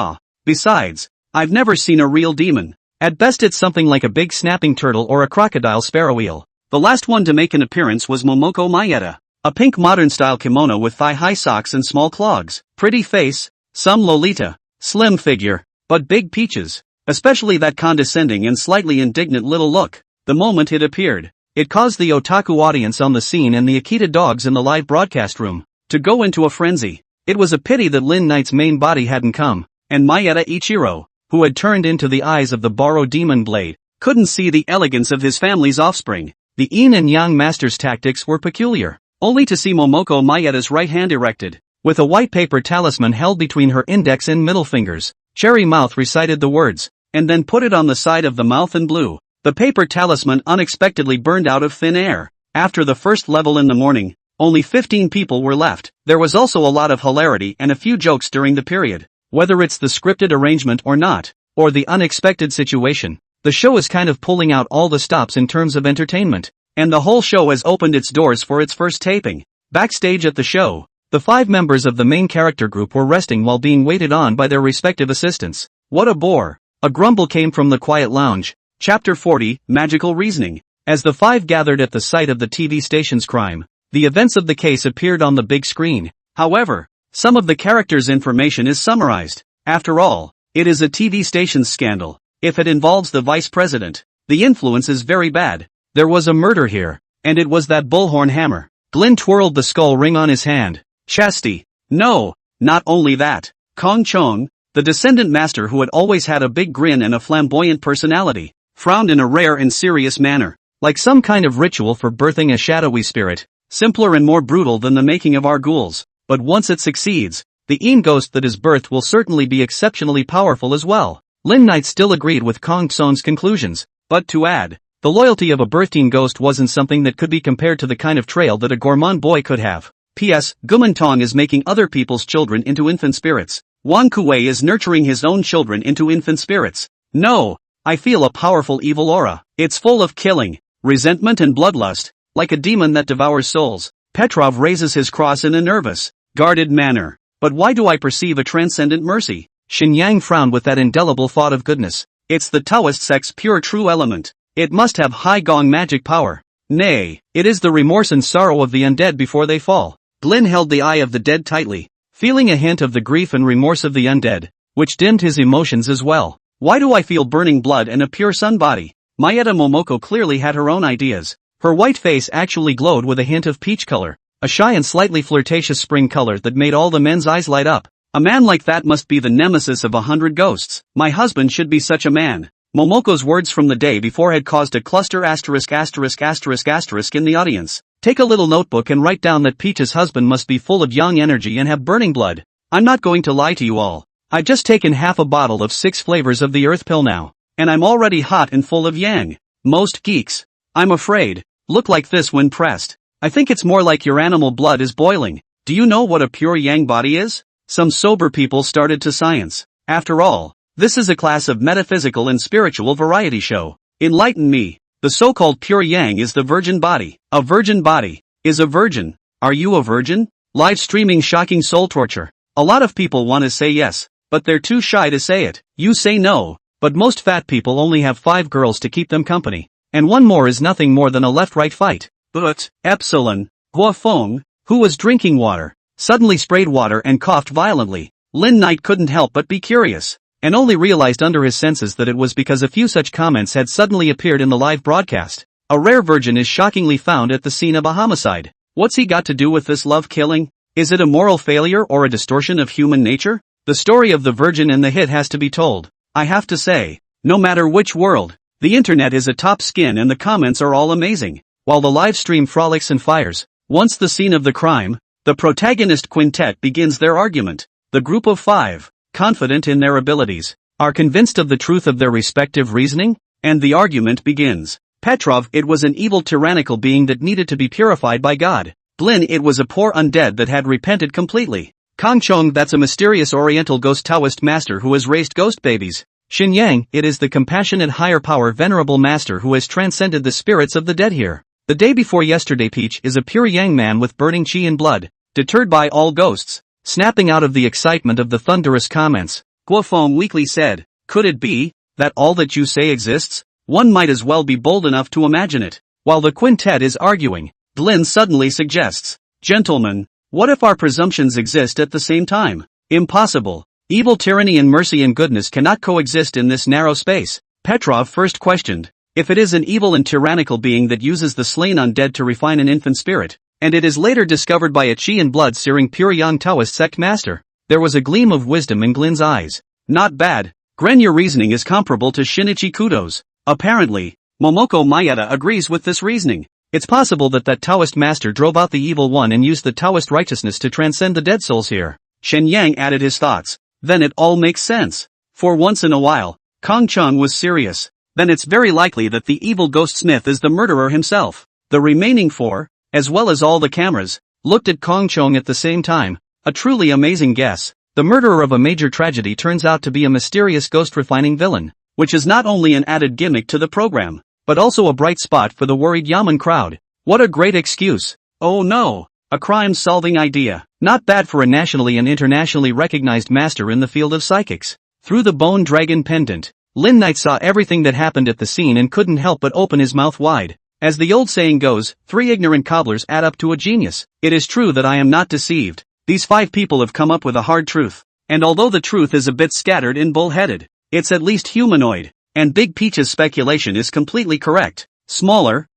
Besides, I've never seen a real demon. At best it's something like a big snapping turtle or a crocodile sparrow eel. The last one to make an appearance was Momoko Mayeta, a pink modern-style kimono with thigh-high socks and small clogs. Pretty face, some Lolita, slim figure, but big peaches, especially that condescending and slightly indignant little look. The moment it appeared, it caused the otaku audience on the scene and the Akita dogs in the live broadcast room to go into a frenzy. It was a pity that Lin Knight's main body hadn't come, and Mayeta Ichiro, who had turned into the eyes of the Baro demon blade, couldn't see the elegance of his family's offspring. The Yin and Yang master's tactics were peculiar, only to see Momoko Mayeta's right hand erected, with a white paper talisman held between her index and middle fingers. Cherry Mouth recited the words, and then put it on the side of the mouth and blew. The paper talisman unexpectedly burned out of thin air. After the first level in the morning, only 15 people were left. There was also a lot of hilarity and a few jokes during the period. Whether it's the scripted arrangement or not, or the unexpected situation, the show is kind of pulling out all the stops in terms of entertainment, and the whole show has opened its doors for its first taping. Backstage at the show, the 5 members of the main character group were resting while being waited on by their respective assistants. What a bore! A grumble came from the quiet lounge. Chapter 40, Magical Reasoning. As the 5 gathered at the site of the TV station's crime, the events of the case appeared on the big screen. However, some of the characters' information is summarized. After all, it is a TV station's scandal. If it involves the vice president, the influence is very bad. There was a murder here, and it was that bullhorn hammer. Glenn twirled the skull ring on his hand. Chastity. No, not only that. Kong Chong, the descendant master who had always had a big grin and a flamboyant personality, frowned in a rare and serious manner, like some kind of ritual for birthing a shadowy spirit, simpler and more brutal than the making of our ghouls. But once it succeeds, the Een ghost that is birthed will certainly be exceptionally powerful as well. Lin Knight still agreed with Kong Chong's conclusions, but to add, the loyalty of a birthed Een ghost wasn't something that could be compared to the kind of trail that a gourmand boy could have. P.S. Gumantong is making other people's children into infant spirits. Wang Kuei is nurturing his own children into infant spirits. No, I feel a powerful evil aura. It's full of killing, resentment and bloodlust, like a demon that devours souls. Petrov raises his cross in a nervous, guarded manner. But why do I perceive a transcendent mercy? Xinyang frowned with that indelible thought of goodness. It's the Taoist sect's pure true element. It must have high gong magic power. Nay, it is the remorse and sorrow of the undead before they fall. Glenn held the eye of the dead tightly, feeling a hint of the grief and remorse of the undead, which dimmed his emotions as well. Why do I feel burning blood and a pure sun body? Mayeta Momoko clearly had her own ideas. Her white face actually glowed with a hint of peach color, a shy and slightly flirtatious spring color that made all the men's eyes light up. A man like that must be the nemesis of 100 ghosts. My husband should be such a man. Momoko's words from the day before had caused a cluster **** in the audience. Take a little notebook and write down that Peach's husband must be full of yang energy and have burning blood. I'm not going to lie to you all. I've just taken half a bottle of 6 flavors of the earth pill now, and I'm already hot and full of yang. Most geeks, I'm afraid, look like this when pressed. I think it's more like your animal blood is boiling. Do you know what a pure yang body is? Some sober people started to science. After all, this is a class of metaphysical and spiritual variety show. Enlighten me. The so-called pure yang is the virgin body. A virgin body is a virgin. Are you a virgin? Live streaming shocking soul torture. A lot of people want to say yes, but they're too shy to say it. You say no, but most fat people only have 5 girls to keep them company. And one more is nothing more than a left-right fight. But, Epsilon, Guofeng, who was drinking water, suddenly sprayed water and coughed violently. Lin Knight couldn't help but be curious, and only realized under his senses that it was because a few such comments had suddenly appeared in the live broadcast. A rare virgin is shockingly found at the scene of a homicide. What's he got to do with this love killing? Is it a moral failure or a distortion of human nature? The story of the virgin and the hit has to be told. I have to say, no matter which world, the internet is a top skin and the comments are all amazing. While the live stream frolics and fires, once the scene of the crime, the protagonist quintet begins their argument. The group of 5, confident in their abilities, are convinced of the truth of their respective reasoning, and the argument begins. Petrov, it was an evil tyrannical being that needed to be purified by God. Blin, it was a poor undead that had repented completely. Kongchong, that's a mysterious oriental ghost Taoist master who has raised ghost babies. Xinyang, it is the compassionate higher power venerable master who has transcended the spirits of the dead here. The day before yesterday Peach is a pure yang man with burning chi and blood, deterred by all ghosts. Snapping out of the excitement of the thunderous comments, Guofeng weakly said, could it be that all that you say exists? One might as well be bold enough to imagine it. While the quintet is arguing, Blin suddenly suggests, gentlemen, what if our presumptions exist at the same time? Impossible. Evil tyranny and mercy and goodness cannot coexist in this narrow space. Petrov first questioned, if it is an evil and tyrannical being that uses the slain undead to refine an infant spirit, and it is later discovered by a chi and blood-searing pure yang Taoist sect master, there was a gleam of wisdom in Glin's eyes. Not bad. Gren, your reasoning is comparable to Shinichi Kudo's. Apparently, Momoko Maeda agrees with this reasoning. It's possible that Taoist master drove out the evil one and used the Taoist righteousness to transcend the dead souls here. Shen Yang added his thoughts. Then it all makes sense. For once in a while, Kong Chung was serious. Then it's very likely that the evil ghost smith is the murderer himself. The remaining 4, as well as all the cameras, looked at Kong Chung at the same time. A truly amazing guess. The murderer of a major tragedy turns out to be a mysterious ghost-refining villain, which is not only an added gimmick to the program, but also a bright spot for the worried Yaman crowd. What a great excuse. Oh no, a crime-solving idea. Not bad for a nationally and internationally recognized master in the field of psychics. Through the bone dragon pendant, Lin Knight saw everything that happened at the scene and couldn't help but open his mouth wide. As the old saying goes, 3 ignorant cobblers add up to a genius. It is true that I am not deceived. These 5 people have come up with a hard truth. And although the truth is a bit scattered and bull-headed, it's at least humanoid. And Big Peach's speculation is completely correct. Smaller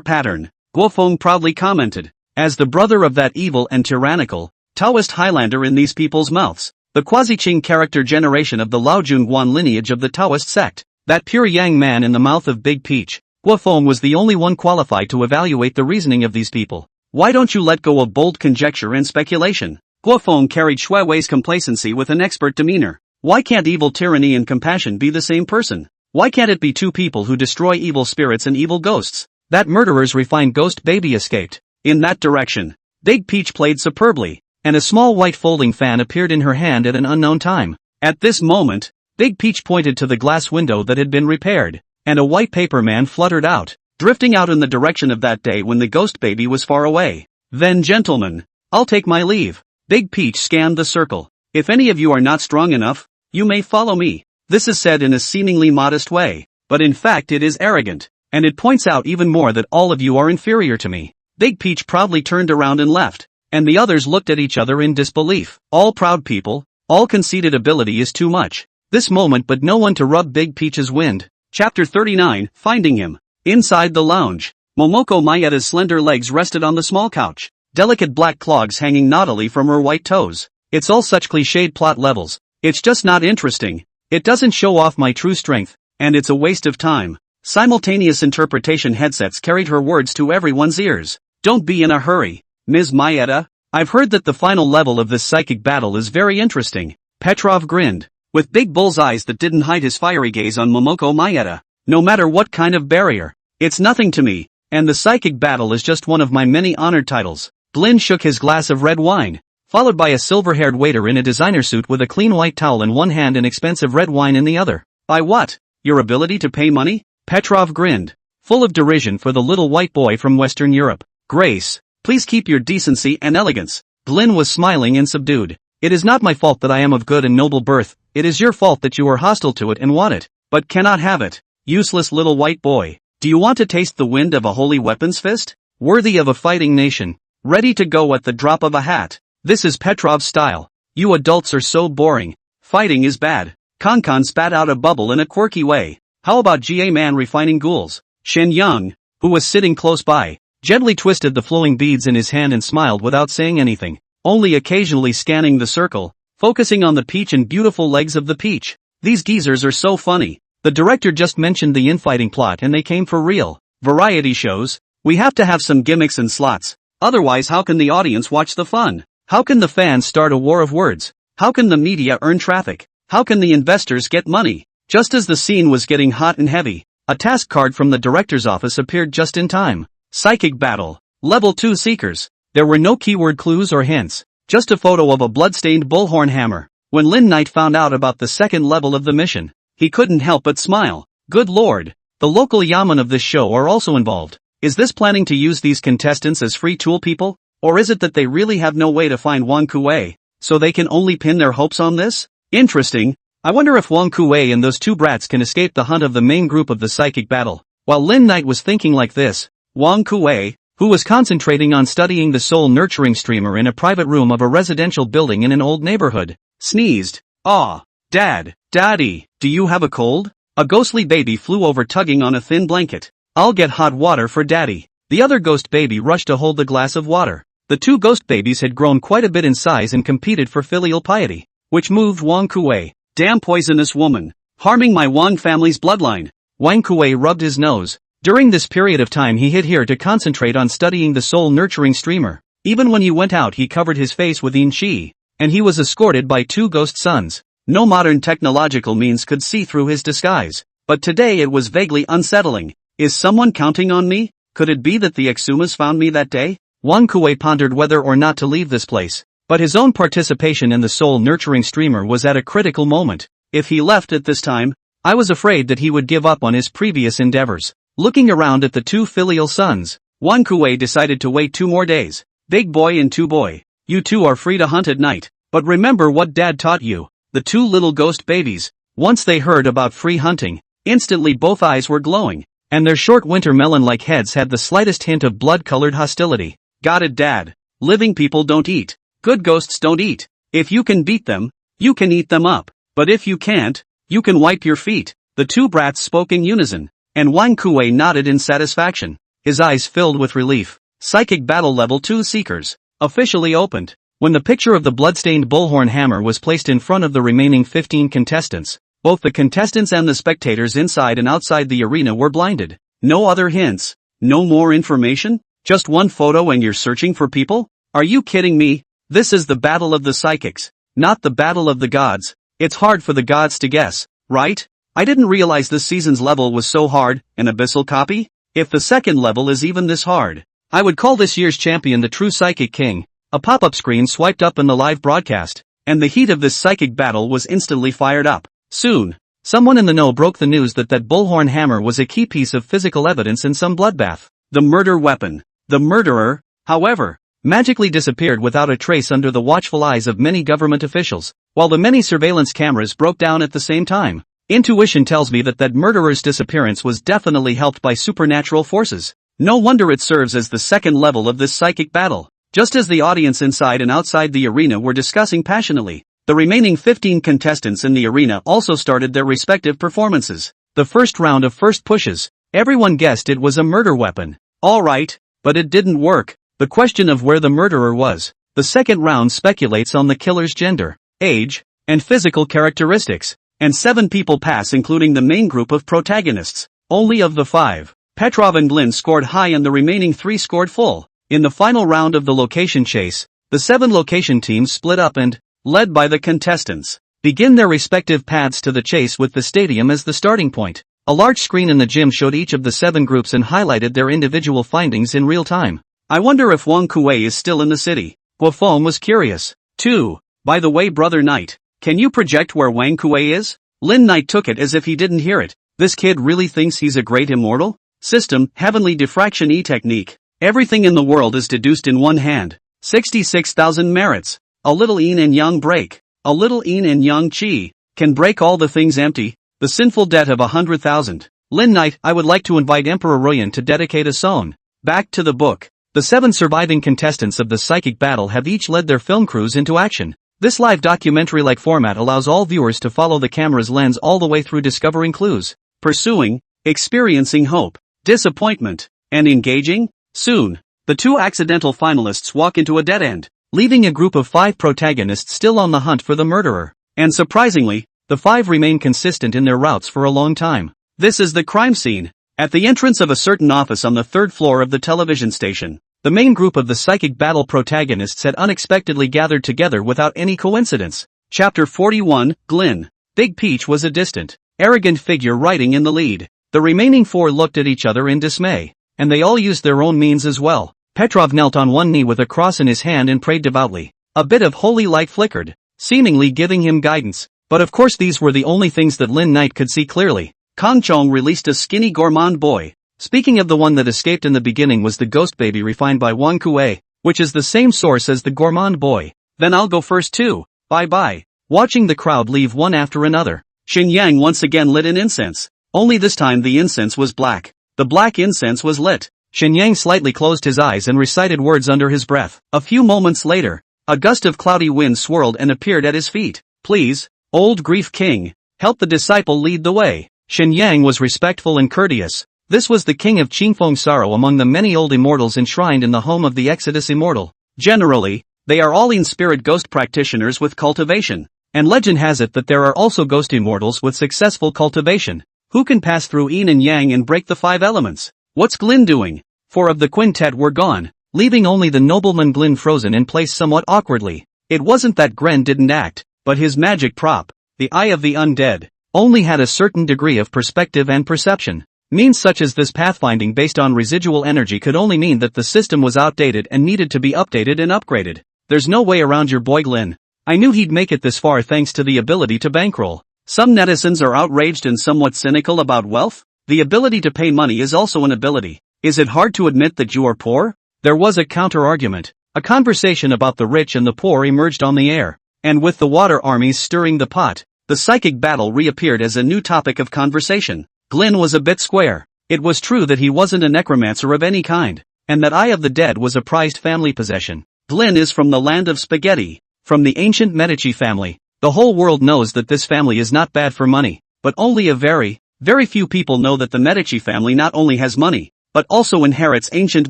pattern. Guofeng proudly commented. As the brother of that evil and tyrannical, Taoist Highlander in these people's mouths, the Quasi-Qing character generation of the Laojunguan lineage of the Taoist sect, that pure yang man in the mouth of Big Peach, Guofeng was the only one qualified to evaluate the reasoning of these people. Why don't you let go of bold conjecture and speculation? Guofeng carried Shui Wei's complacency with an expert demeanor. Why can't evil tyranny and compassion be the same person? Why can't it be 2 people who destroy evil spirits and evil ghosts? That murderer's refined ghost baby escaped. In that direction, Big Peach played superbly, and a small white folding fan appeared in her hand at an unknown time. At this moment, Big Peach pointed to the glass window that had been repaired, and a white paper man fluttered out, drifting out in the direction of that day when the ghost baby was far away. Then gentlemen, I'll take my leave. Big Peach scanned the circle. If any of you are not strong enough, you may follow me. This is said in a seemingly modest way, but in fact it is arrogant, and it points out even more that all of you are inferior to me. Big Peach proudly turned around and left, and the others looked at each other in disbelief. All proud people, all conceited ability is too much. This moment but no one to rub Big Peach's wind. Chapter 39, Finding Him. Inside the lounge, Momoko Maeda's slender legs rested on the small couch, delicate black clogs hanging naughtily from her white toes. It's all such cliched plot levels. It's just not interesting. It doesn't show off my true strength, and it's a waste of time. Simultaneous interpretation headsets carried her words to everyone's ears. Don't be in a hurry, Ms. Maeda. I've heard that the final level of this psychic battle is very interesting. Petrov grinned, with big bull's eyes that didn't hide his fiery gaze on Momoko Maeda. No matter what kind of barrier, it's nothing to me, and the psychic battle is just one of my many honored titles. Blin shook his glass of red wine, followed by a silver-haired waiter in a designer suit with a clean white towel in one hand and expensive red wine in the other. By what? Your ability to pay money? Petrov grinned, full of derision for the little white boy from Western Europe. Grace, please keep your decency and elegance. Blin was smiling and subdued. It is not my fault that I am of good and noble birth, it is your fault that you are hostile to it and want it, but cannot have it. Useless little white boy. Do you want to taste the wind of a holy weapons fist? Worthy of a fighting nation. Ready to go at the drop of a hat. This is Petrov's style. You adults are so boring. Fighting is bad. Konkon spat out a bubble in a quirky way. How about GA man refining ghouls? Shen Yang, who was sitting close by, gently twisted the flowing beads in his hand and smiled without saying anything, only occasionally scanning the circle, focusing on the peach and beautiful legs of the peach. These geezers are so funny. The director just mentioned the infighting plot and they came for real. Variety shows, we have to have some gimmicks and slots. Otherwise how can the audience watch the fun? How can the fans start a war of words? How can the media earn traffic? How can the investors get money? Just as the scene was getting hot and heavy, a task card from the director's office appeared just in time. Psychic battle. Level 2 seekers. There were no keyword clues or hints, just a photo of a blood-stained bullhorn hammer. When Lin Knight found out about the second level of the mission, he couldn't help but smile. Good lord, the local yamen of this show are also involved. Is this planning to use these contestants as free tool people? Or is it that they really have no way to find Wang Kuei, so they can only pin their hopes on this? Interesting. I wonder if Wang Kuei and those two brats can escape the hunt of the main group of the psychic battle. While Lin Knight was thinking like this, Wang Kuei, who was concentrating on studying the soul-nurturing streamer in a private room of a residential building in an old neighborhood, sneezed. Ah, Dad, Daddy, do you have a cold? A ghostly baby flew over tugging on a thin blanket. I'll get hot water for Daddy. The other ghost baby rushed to hold the glass of water. The two ghost babies had grown quite a bit in size and competed for filial piety, which moved Wang Kuei. Damn poisonous woman, harming my Wang family's bloodline. Wang Kuei rubbed his nose. During this period of time he hid here to concentrate on studying the soul-nurturing streamer. Even when he went out he covered his face with yin qi, and he was escorted by two ghost sons. No modern technological means could see through his disguise. But today it was vaguely unsettling. Is someone counting on me? Could it be that the Exumas found me that day? Wang Kuei pondered whether or not to leave this place. But his own participation in the soul-nurturing streamer was at a critical moment. If he left at this time, I was afraid that he would give up on his previous endeavors. Looking around at the two filial sons, Wang Kuei decided to wait 2 more days. Big boy and two boy, you two are free to hunt at night. But remember what Dad taught you. The two little ghost babies, once they heard about free hunting, instantly both eyes were glowing, and their short winter melon-like heads had the slightest hint of blood-colored hostility. Got it, Dad. Living people don't eat. Good ghosts don't eat. If you can beat them, you can eat them up. But if you can't, you can wipe your feet. The two brats spoke in unison, and Wang Kuei nodded in satisfaction. His eyes filled with relief. Psychic battle level 2 seekers. Officially opened. When the picture of the bloodstained bullhorn hammer was placed in front of the remaining 15 contestants, both the contestants and the spectators inside and outside the arena were blinded. No other hints. No more information? Just one photo and you're searching for people? Are you kidding me? This is the battle of the psychics, not the battle of the gods. It's hard for the gods to guess, right? I didn't realize this season's level was so hard. An abyssal copy? If the second level is even this hard, I would call this year's champion the true psychic king. A pop-up screen swiped up in the live broadcast, and the heat of this psychic battle was instantly fired up. Soon, someone in the know broke the news that bullhorn hammer was a key piece of physical evidence in some bloodbath. The murder weapon. The murderer, however, magically disappeared without a trace under the watchful eyes of many government officials, while the many surveillance cameras broke down at the same time. Intuition tells me that murderer's disappearance was definitely helped by supernatural forces. No wonder it serves as the second level of this psychic battle. Just as the audience inside and outside the arena were discussing passionately, the remaining 15 contestants in the arena also started their respective performances. The first round of first pushes, everyone guessed it was a murder weapon. Alright, but it didn't work. The question of where the murderer was. The second round speculates on the killer's gender, age, and physical characteristics. And 7 people pass, including the main group of protagonists. Only of the 5, Petrov and Blin scored high and the remaining 3 scored full. In the final round of the location chase, the 7 location teams split up and, led by the contestants, begin their respective paths to the chase with the stadium as the starting point. A large screen in the gym showed each of the 7 groups and highlighted their individual findings in real time. I wonder if Wang Kuei is still in the city. Guofeng was curious. 2. By the way, Brother Knight, can you project where Wang Kuei is? Lin Knight took it as if he didn't hear it. This kid really thinks he's a great immortal? System, heavenly diffraction technique. Everything in the world is deduced in one hand. 66,000 merits. A little yin and yang break. A little yin and yang chi. Can break all the things empty. The sinful debt of 100,000. Lin Knight, I would like to invite Emperor Ruyan to dedicate a song. Back to the book. The 7 surviving contestants of the psychic battle have each led their film crews into action. This live documentary-like format allows all viewers to follow the camera's lens all the way through discovering clues, pursuing, experiencing hope, disappointment, and engaging. Soon, the 2 accidental finalists walk into a dead end, leaving a group of 5 protagonists still on the hunt for the murderer. And surprisingly, the 5 remain consistent in their routes for a long time. This is the crime scene. At the entrance of a certain office on the 3rd floor of the television station, the main group of the psychic battle protagonists had unexpectedly gathered together without any coincidence. Chapter 41, Glyn. Big Peach was a distant, arrogant figure riding in the lead. The remaining 4 looked at each other in dismay, and they all used their own means as well. Petrov knelt on one knee with a cross in his hand and prayed devoutly. A bit of holy light flickered, seemingly giving him guidance. But of course these were the only things that Lin Knight could see clearly. Kang Chong released a skinny gourmand boy. Speaking of the one that escaped in the beginning was the ghost baby refined by Wang Kuei, which is the same source as the gourmand boy. Then I'll go first too, bye-bye. Watching the crowd leave one after another, Xin Yang once again lit an incense. Only this time the incense was black. The black incense was lit. Xin Yang slightly closed his eyes and recited words under his breath. A few moments later, a gust of cloudy wind swirled and appeared at his feet. Please, old grief king, help the disciple lead the way. Xin Yang was respectful and courteous. This was the king of Qingfeng Sorrow among the many old immortals enshrined in the home of the Exodus Immortal. Generally, they are all in-spirit ghost practitioners with cultivation, and legend has it that there are also ghost immortals with successful cultivation, who can pass through yin and yang and break the 5 elements. What's Glyn doing? 4 of the quintet were gone, leaving only the nobleman Glyn frozen in place somewhat awkwardly. It wasn't that Gren didn't act, but his magic prop, the Eye of the Undead, only had a certain degree of perspective and perception. Means such as this pathfinding based on residual energy could only mean that the system was outdated and needed to be updated and upgraded. There's no way around your boy Glyn. I knew he'd make it this far thanks to the ability to bankroll. Some netizens are outraged and somewhat cynical about wealth. The ability to pay money is also an ability. Is it hard to admit that you are poor? There was a counter-argument. A conversation about the rich and the poor emerged on the air. And with the water armies stirring the pot, the psychic battle reappeared as a new topic of conversation. Glyn was a bit square. It was true that he wasn't a necromancer of any kind, and that Eye of the Dead was a prized family possession. Glyn is from the land of spaghetti, from the ancient Medici family. The whole world knows that this family is not bad for money, but only a very few people know that the Medici family not only has money, but also inherits ancient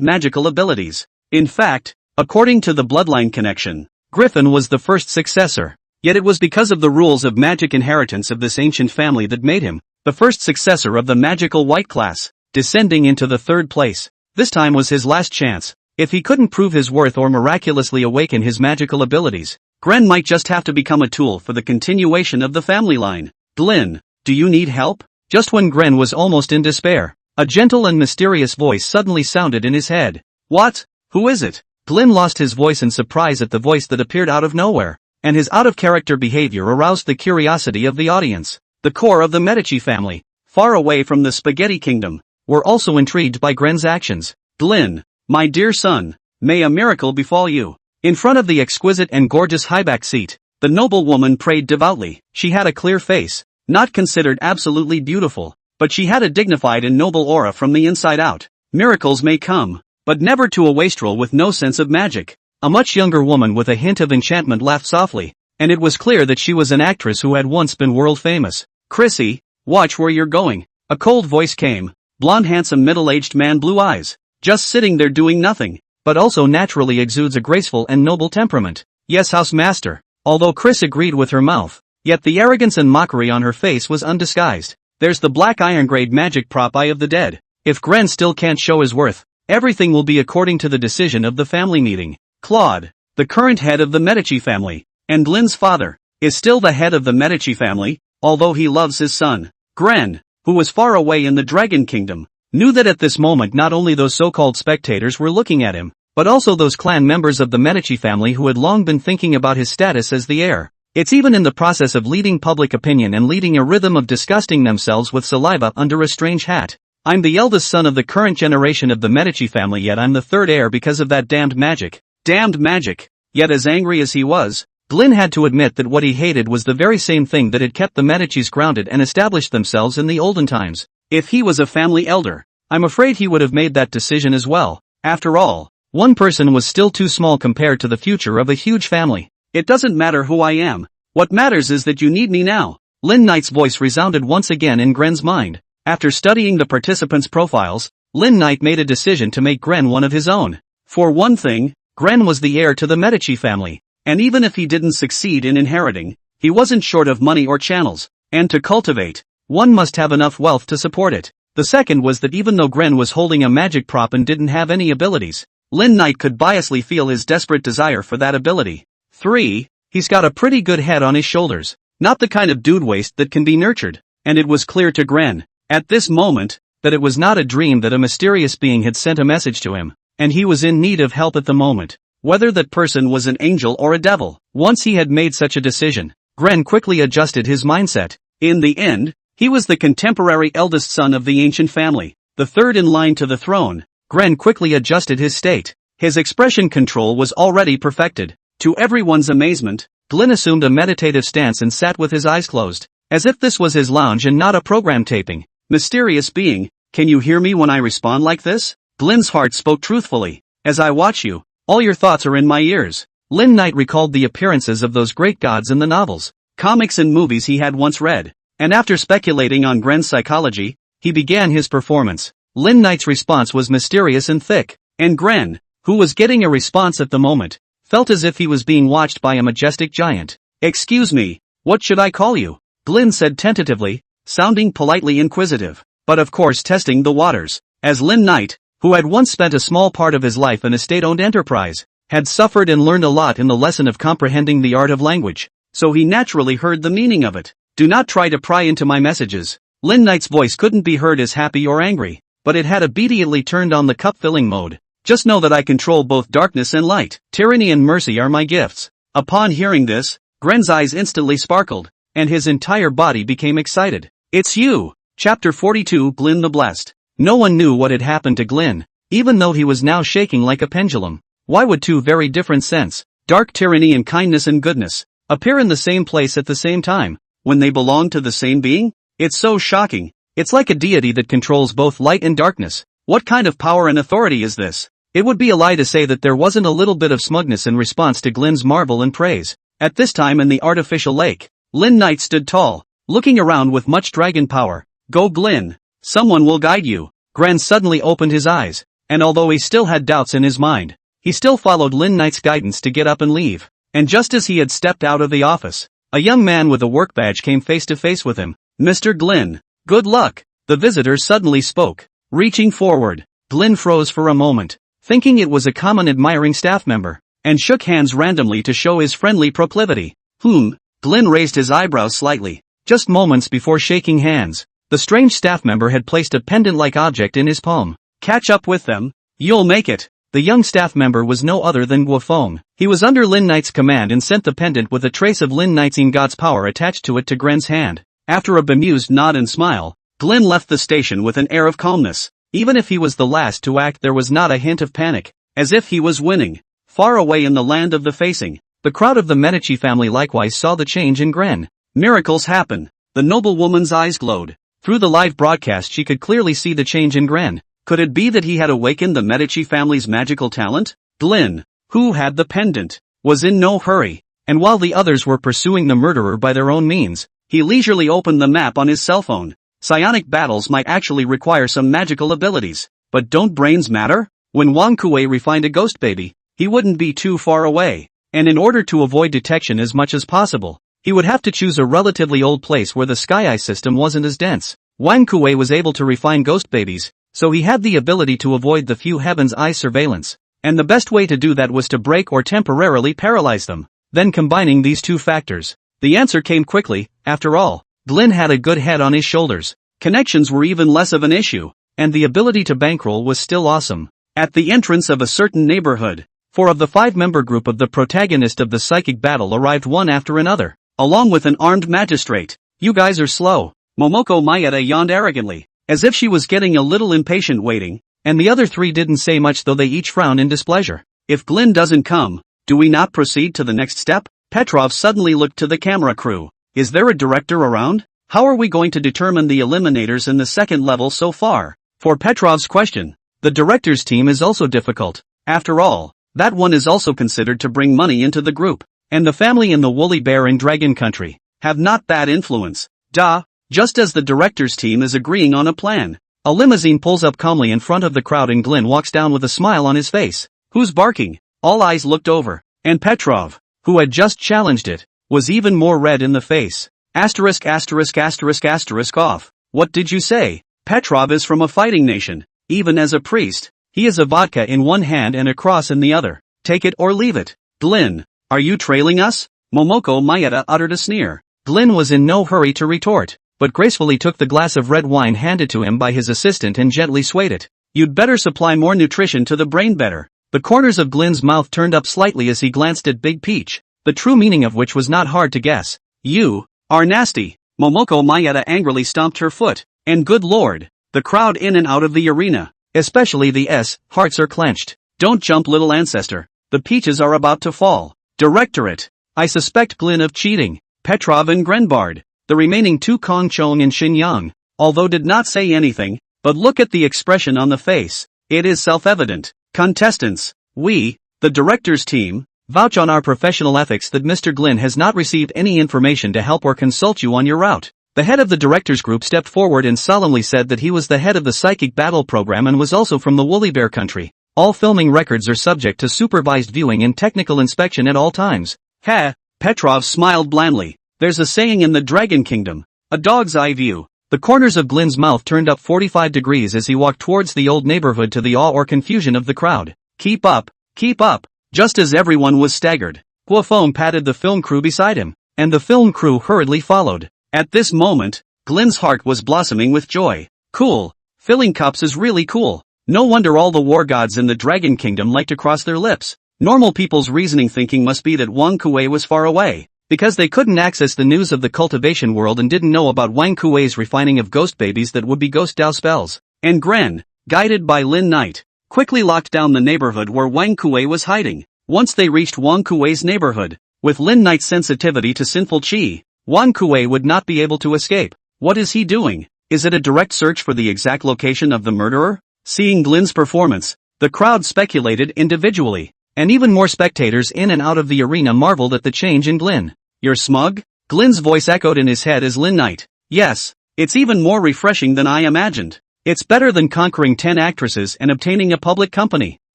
magical abilities. In fact, according to the bloodline connection, Griffin was the first successor. Yet it was because of the rules of magic inheritance of this ancient family that made him the first successor of the magical white class, descending into the 3rd place. This time was his last chance. If he couldn't prove his worth or miraculously awaken his magical abilities, Gren might just have to become a tool for the continuation of the family line. Glyn, do you need help? Just when Gren was almost in despair, a gentle and mysterious voice suddenly sounded in his head. What? Who is it? Glyn lost his voice in surprise at the voice that appeared out of nowhere, and his out-of-character behavior aroused the curiosity of the audience. The core of the Medici family, far away from the Spaghetti Kingdom, were also intrigued by Gren's actions. Glyn, my dear son, may a miracle befall you. In front of the exquisite and gorgeous highback seat, the noble woman prayed devoutly. She had a clear face, not considered absolutely beautiful, but she had a dignified and noble aura from the inside out. Miracles may come, but never to a wastrel with no sense of magic. A much younger woman with a hint of enchantment laughed softly, and it was clear that she was an actress who had once been world famous. Chrissy, watch where you're going. A cold voice came. Blonde, handsome, middle-aged man, blue eyes. Just sitting there doing nothing, but also naturally exudes a graceful and noble temperament. Yes, house master. Although Chris agreed with her mouth, yet the arrogance and mockery on her face was undisguised. There's the black iron grade magic prop Eye of the Dead. If Gren still can't show his worth, Everything will be according to the decision of the family meeting. Claude, the current head of the Medici family, and Glynn's father, is still the head of the Medici family, although he loves his son. Gren, who was far away in the Dragon Kingdom, knew that at this moment not only those so-called spectators were looking at him, but also those clan members of the Medici family who had long been thinking about his status as the heir. It's even in the process of leading public opinion and leading a rhythm of disgusting themselves with saliva under a strange hat. I'm the eldest son of the current generation of the Medici family, yet I'm the third heir because of that damned magic. Damned magic. Yet as angry as he was, Glynn had to admit that what he hated was the very same thing that had kept the Medicis grounded and established themselves in the olden times. If he was a family elder, I'm afraid he would have made that decision as well. After all, one person was still too small compared to the future of a huge family. It doesn't matter who I am. What matters is that you need me now. Lynn Knight's voice resounded once again in Gren's mind. After studying the participants' profiles, Lynn Knight made a decision to make Gren one of his own. For one thing, Gren was the heir to the Medici family, and even if he didn't succeed in inheriting, he wasn't short of money or channels, and to cultivate, one must have enough wealth to support it. The second was that even though Gren was holding a magic prop and didn't have any abilities, Lynn Knight could biasly feel his desperate desire for that ability. 3. He's got a pretty good head on his shoulders, not the kind of dude waste that can be nurtured, and it was clear to Gren, at this moment, that it was not a dream that a mysterious being had sent a message to him, and he was in need of help at the moment, whether that person was an angel or a devil. Once he had made such a decision, Gren quickly adjusted his mindset. In the end, he was the contemporary eldest son of the ancient family, the third in line to the throne. Gren quickly adjusted his state. His expression control was already perfected. To everyone's amazement, Glynn assumed a meditative stance and sat with his eyes closed, as if this was his lounge and not a program taping. Mysterious being, can you hear me when I respond like this? Glynn's heart spoke truthfully. As I watch you, all your thoughts are in my ears. Lynn Knight recalled the appearances of those great gods in the novels, comics and movies he had once read, and after speculating on Gren's psychology, he began his performance. Lynn Knight's response was mysterious and thick, and Gren, who was getting a response at the moment, felt as if he was being watched by a majestic giant. Excuse me, what should I call you? Glynn said tentatively, sounding politely inquisitive, but of course testing the waters, as Lynn Knight, who had once spent a small part of his life in a state-owned enterprise, had suffered and learned a lot in the lesson of comprehending the art of language, so he naturally heard the meaning of it. Do not try to pry into my messages. Lynn Knight's voice couldn't be heard as happy or angry, but it had obediently turned on the cup-filling mode. Just know that I control both darkness and light. Tyranny and mercy are my gifts. Upon hearing this, Gren's eyes instantly sparkled, and his entire body became excited. It's you! Chapter 42 Glynn the Blessed. No one knew what had happened to Glynn, even though he was now shaking like a pendulum. Why would two very different scents, dark tyranny and kindness and goodness, appear in the same place at the same time, when they belong to the same being? It's so shocking. It's like a deity that controls both light and darkness. What kind of power and authority is this? It would be a lie to say that there wasn't a little bit of smugness in response to Glynn's marvel and praise. At this time in the artificial lake, Lynn Knight stood tall, looking around with much dragon power. Go Glynn. Someone will guide you. Gren suddenly opened his eyes, and although he still had doubts in his mind, he still followed Lynn Knight's guidance to get up and leave. And just as he had stepped out of the office, a young man with a work badge came face to face with him. Mr. Glynn, good luck. The visitor suddenly spoke. Reaching forward, Glynn froze for a moment, thinking it was a common admiring staff member, and shook hands randomly to show his friendly proclivity. Glynn raised his eyebrows slightly. Just moments before shaking hands, the strange staff member had placed a pendant-like object in his palm. Catch up with them. You'll make it. The young staff member was no other than Guofeng. He was under Lynn Knight's command and sent the pendant with a trace of Lynn Knight's god's power attached to it to Gren's hand. After a bemused nod and smile, Glynn left the station with an air of calmness. Even if he was the last to act, there was not a hint of panic, as if he was winning. Far away in the land of the facing, the crowd of the Medici family likewise saw the change in Gren. Miracles happen. The noblewoman's eyes glowed. Through the live broadcast she could clearly see the change in Gren. Could it be that he had awakened the Medici family's magical talent? Glynn, who had the pendant, was in no hurry, and while the others were pursuing the murderer by their own means, he leisurely opened the map on his cell phone. Psionic battles might actually require some magical abilities, but don't brains matter? When Wang Kuei refined a ghost baby, he wouldn't be too far away, and in order to avoid detection as much as possible, he would have to choose a relatively old place where the Sky Eye system wasn't as dense. Wang Kuei was able to refine ghost babies, so he had the ability to avoid the few heaven's eye surveillance. And the best way to do that was to break or temporarily paralyze them. Then combining these two factors, the answer came quickly. After all, Glynn had a good head on his shoulders. Connections were even less of an issue, and the ability to bankroll was still awesome. At the entrance of a certain neighborhood, 4 of the 5-member group of the protagonist of the psychic battle arrived one after another, along with an armed magistrate. "You guys are slow," Momoko Maeda yawned arrogantly, as if she was getting a little impatient waiting, and the other 3 didn't say much though they each frowned in displeasure. "If Glynn doesn't come, do we not proceed to the next step?" Petrov suddenly looked to the camera crew. "Is there a director around? How are we going to determine the eliminators in the second level so far?" For Petrov's question, the director's team is also difficult. After all, that one is also considered to bring money into the group, and the family in the woolly bear in Dragon Country have not that influence. Duh. Just as the director's team is agreeing on a plan, a limousine pulls up calmly in front of the crowd and Glynn walks down with a smile on his face. "Who's barking?" All eyes looked over, and Petrov, who had just challenged it, was even more red in the face. Asterisk asterisk asterisk asterisk off. What did you say? Petrov is from a fighting nation. Even as a priest, he has a vodka in one hand and a cross in the other. Take it or leave it. "Glynn, are you trailing us?" Momoko Maeda uttered a sneer. Glynn was in no hurry to retort, but gracefully took the glass of red wine handed to him by his assistant and gently swayed it. "You'd better supply more nutrition to the brain better." The corners of Glynn's mouth turned up slightly as he glanced at Big Peach, the true meaning of which was not hard to guess. "You are nasty." Momoko Maeda angrily stomped her foot, and good lord, the crowd in and out of the arena, especially the hearts are clenched. "Don't jump, little ancestor. The peaches are about to fall." Directorate. "I suspect Glynn of cheating." Petrov and Grenbard, the remaining 2 Kong Chong and Shinyang, although did not say anything, but look at the expression on the face. It is self-evident. "Contestants, we, the director's team, vouch on our professional ethics that Mr. Glynn has not received any information to help or consult you on your route." The head of the directors group stepped forward and solemnly said that he was the head of the psychic battle program and was also from the woolly bear country. All filming records are subject to supervised viewing and technical inspection at all times. "Heh," Petrov smiled blandly. "There's a saying in the Dragon Kingdom, a dog's eye view." The corners of Glynn's mouth turned up 45 degrees as he walked towards the old neighborhood to the awe or confusion of the crowd. Keep up, keep up." Just as everyone was staggered, Guofeng patted the film crew beside him, and the film crew hurriedly followed. At this moment, Glynn's heart was blossoming with joy. Cool. Filling cups is really cool. No wonder all the war gods in the Dragon Kingdom like to cross their lips. Normal people's reasoning thinking must be that Wang Kuei was far away, because they couldn't access the news of the cultivation world and didn't know about Wang Kuei's refining of ghost babies that would be ghost Dao spells. And Gren, guided by Lin Knight, quickly locked down the neighborhood where Wang Kuei was hiding. Once they reached Wang Kuei's neighborhood, with Lin Knight's sensitivity to sinful qi, Wang Kuei would not be able to escape. What is he doing? Is it a direct search for the exact location of the murderer? Seeing Glynn's performance, the crowd speculated individually, and even more spectators in and out of the arena marveled at the change in Glynn. "You're smug?" Glynn's voice echoed in his head as Lin Knight. "Yes, it's even more refreshing than I imagined. It's better than conquering 10 actresses and obtaining a public company."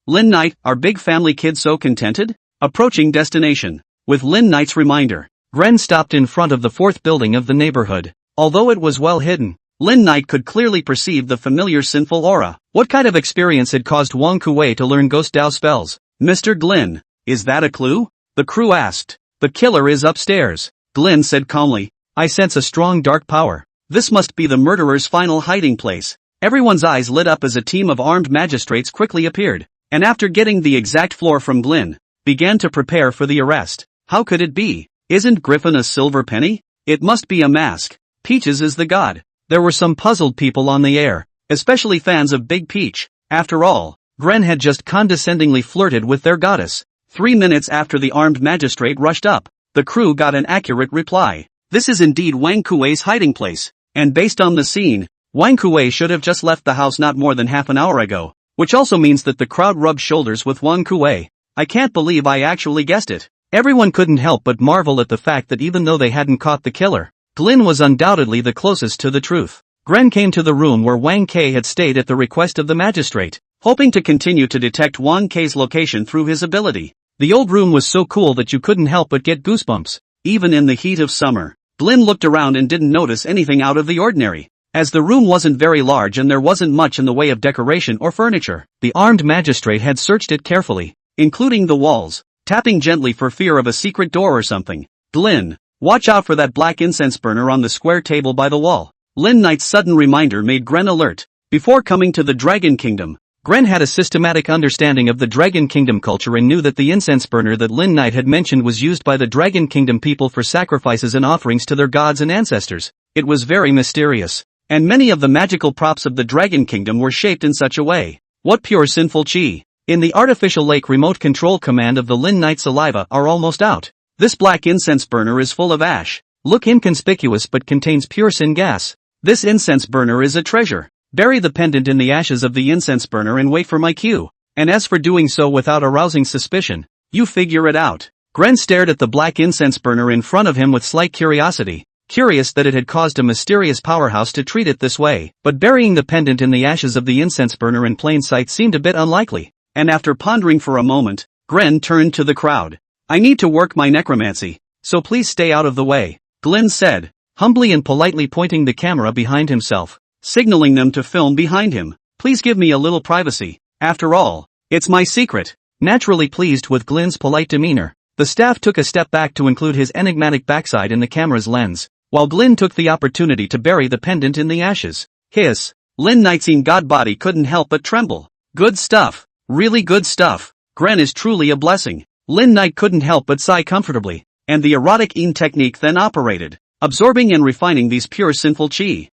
Lin Knight, our big family kid so contented? Approaching destination. With Lin Knight's reminder, Gren stopped in front of the 4th building of the neighborhood. Although it was well hidden, Lin Knight could clearly perceive the familiar sinful aura. What kind of experience had caused Wang Kuei to learn ghost Dao spells? "Mr. Glynn, is that a clue?" the crew asked. "The killer is upstairs," Glynn said calmly. "I sense a strong dark power. This must be the murderer's final hiding place." Everyone's eyes lit up as a team of armed magistrates quickly appeared, and after getting the exact floor from Glynn, began to prepare for the arrest. How could it be? Isn't Griffin a silver penny? It must be a mask. Peaches is the god. There were some puzzled people on the air, especially fans of Big Peach. After all, Gren had just condescendingly flirted with their goddess. 3 minutes after the armed magistrate rushed up, the crew got an accurate reply. This is indeed Wang Kuei's hiding place, and based on the scene, Wang Kuei should have just left the house not more than half an hour ago, which also means that the crowd rubbed shoulders with Wang Kuei. I can't believe I actually guessed it. Everyone couldn't help but marvel at the fact that even though they hadn't caught the killer, Glynn was undoubtedly the closest to the truth. Gren came to the room where Wang Kei had stayed at the request of the magistrate, hoping to continue to detect Wang Kei's location through his ability. The old room was so cool that you couldn't help but get goosebumps. Even in the heat of summer, Glynn looked around and didn't notice anything out of the ordinary. as the room wasn't very large and there wasn't much in the way of decoration or furniture. The armed magistrate had searched it carefully, including the walls, tapping gently for fear of a secret door or something. Glyn, watch out for that black incense burner on the square table by the wall. Lin Knight's sudden reminder made Gren alert. Before coming to the Dragon Kingdom, Gren had a systematic understanding of the Dragon Kingdom culture and knew that the incense burner that Lin Knight had mentioned was used by the Dragon Kingdom people for sacrifices and offerings to their gods and ancestors. It was very mysterious, and many of the magical props of the Dragon Kingdom were shaped in such a way. What pure sinful chi! In the artificial lake remote control command of the Lin Knight saliva are almost out. This black incense burner is full of ash. Look inconspicuous but contains pure sin gas. This incense burner is a treasure. Bury the pendant in the ashes of the incense burner and wait for my cue. And as for doing so without arousing suspicion, you figure it out. Gren stared at the black incense burner in front of him with slight curiosity, curious that it had caused a mysterious powerhouse to treat it this way. But burying the pendant in the ashes of the incense burner in plain sight seemed a bit unlikely. And after pondering for a moment, Gren turned to the crowd. I need to work my necromancy, so please stay out of the way, Glyn said, humbly and politely pointing the camera behind himself, signaling them to film behind him. Please give me a little privacy. After all, it's my secret. Naturally pleased with Glyn's polite demeanor, the staff took a step back to include his enigmatic backside in the camera's lens, while Glyn took the opportunity to bury the pendant in the ashes. Hiss. Lin Knight's god body couldn't help but tremble. Good stuff. Really good stuff. Gren is truly a blessing. Lin Knight couldn't help but sigh comfortably, and the erotic technique then operated, absorbing and refining these pure sinful chi.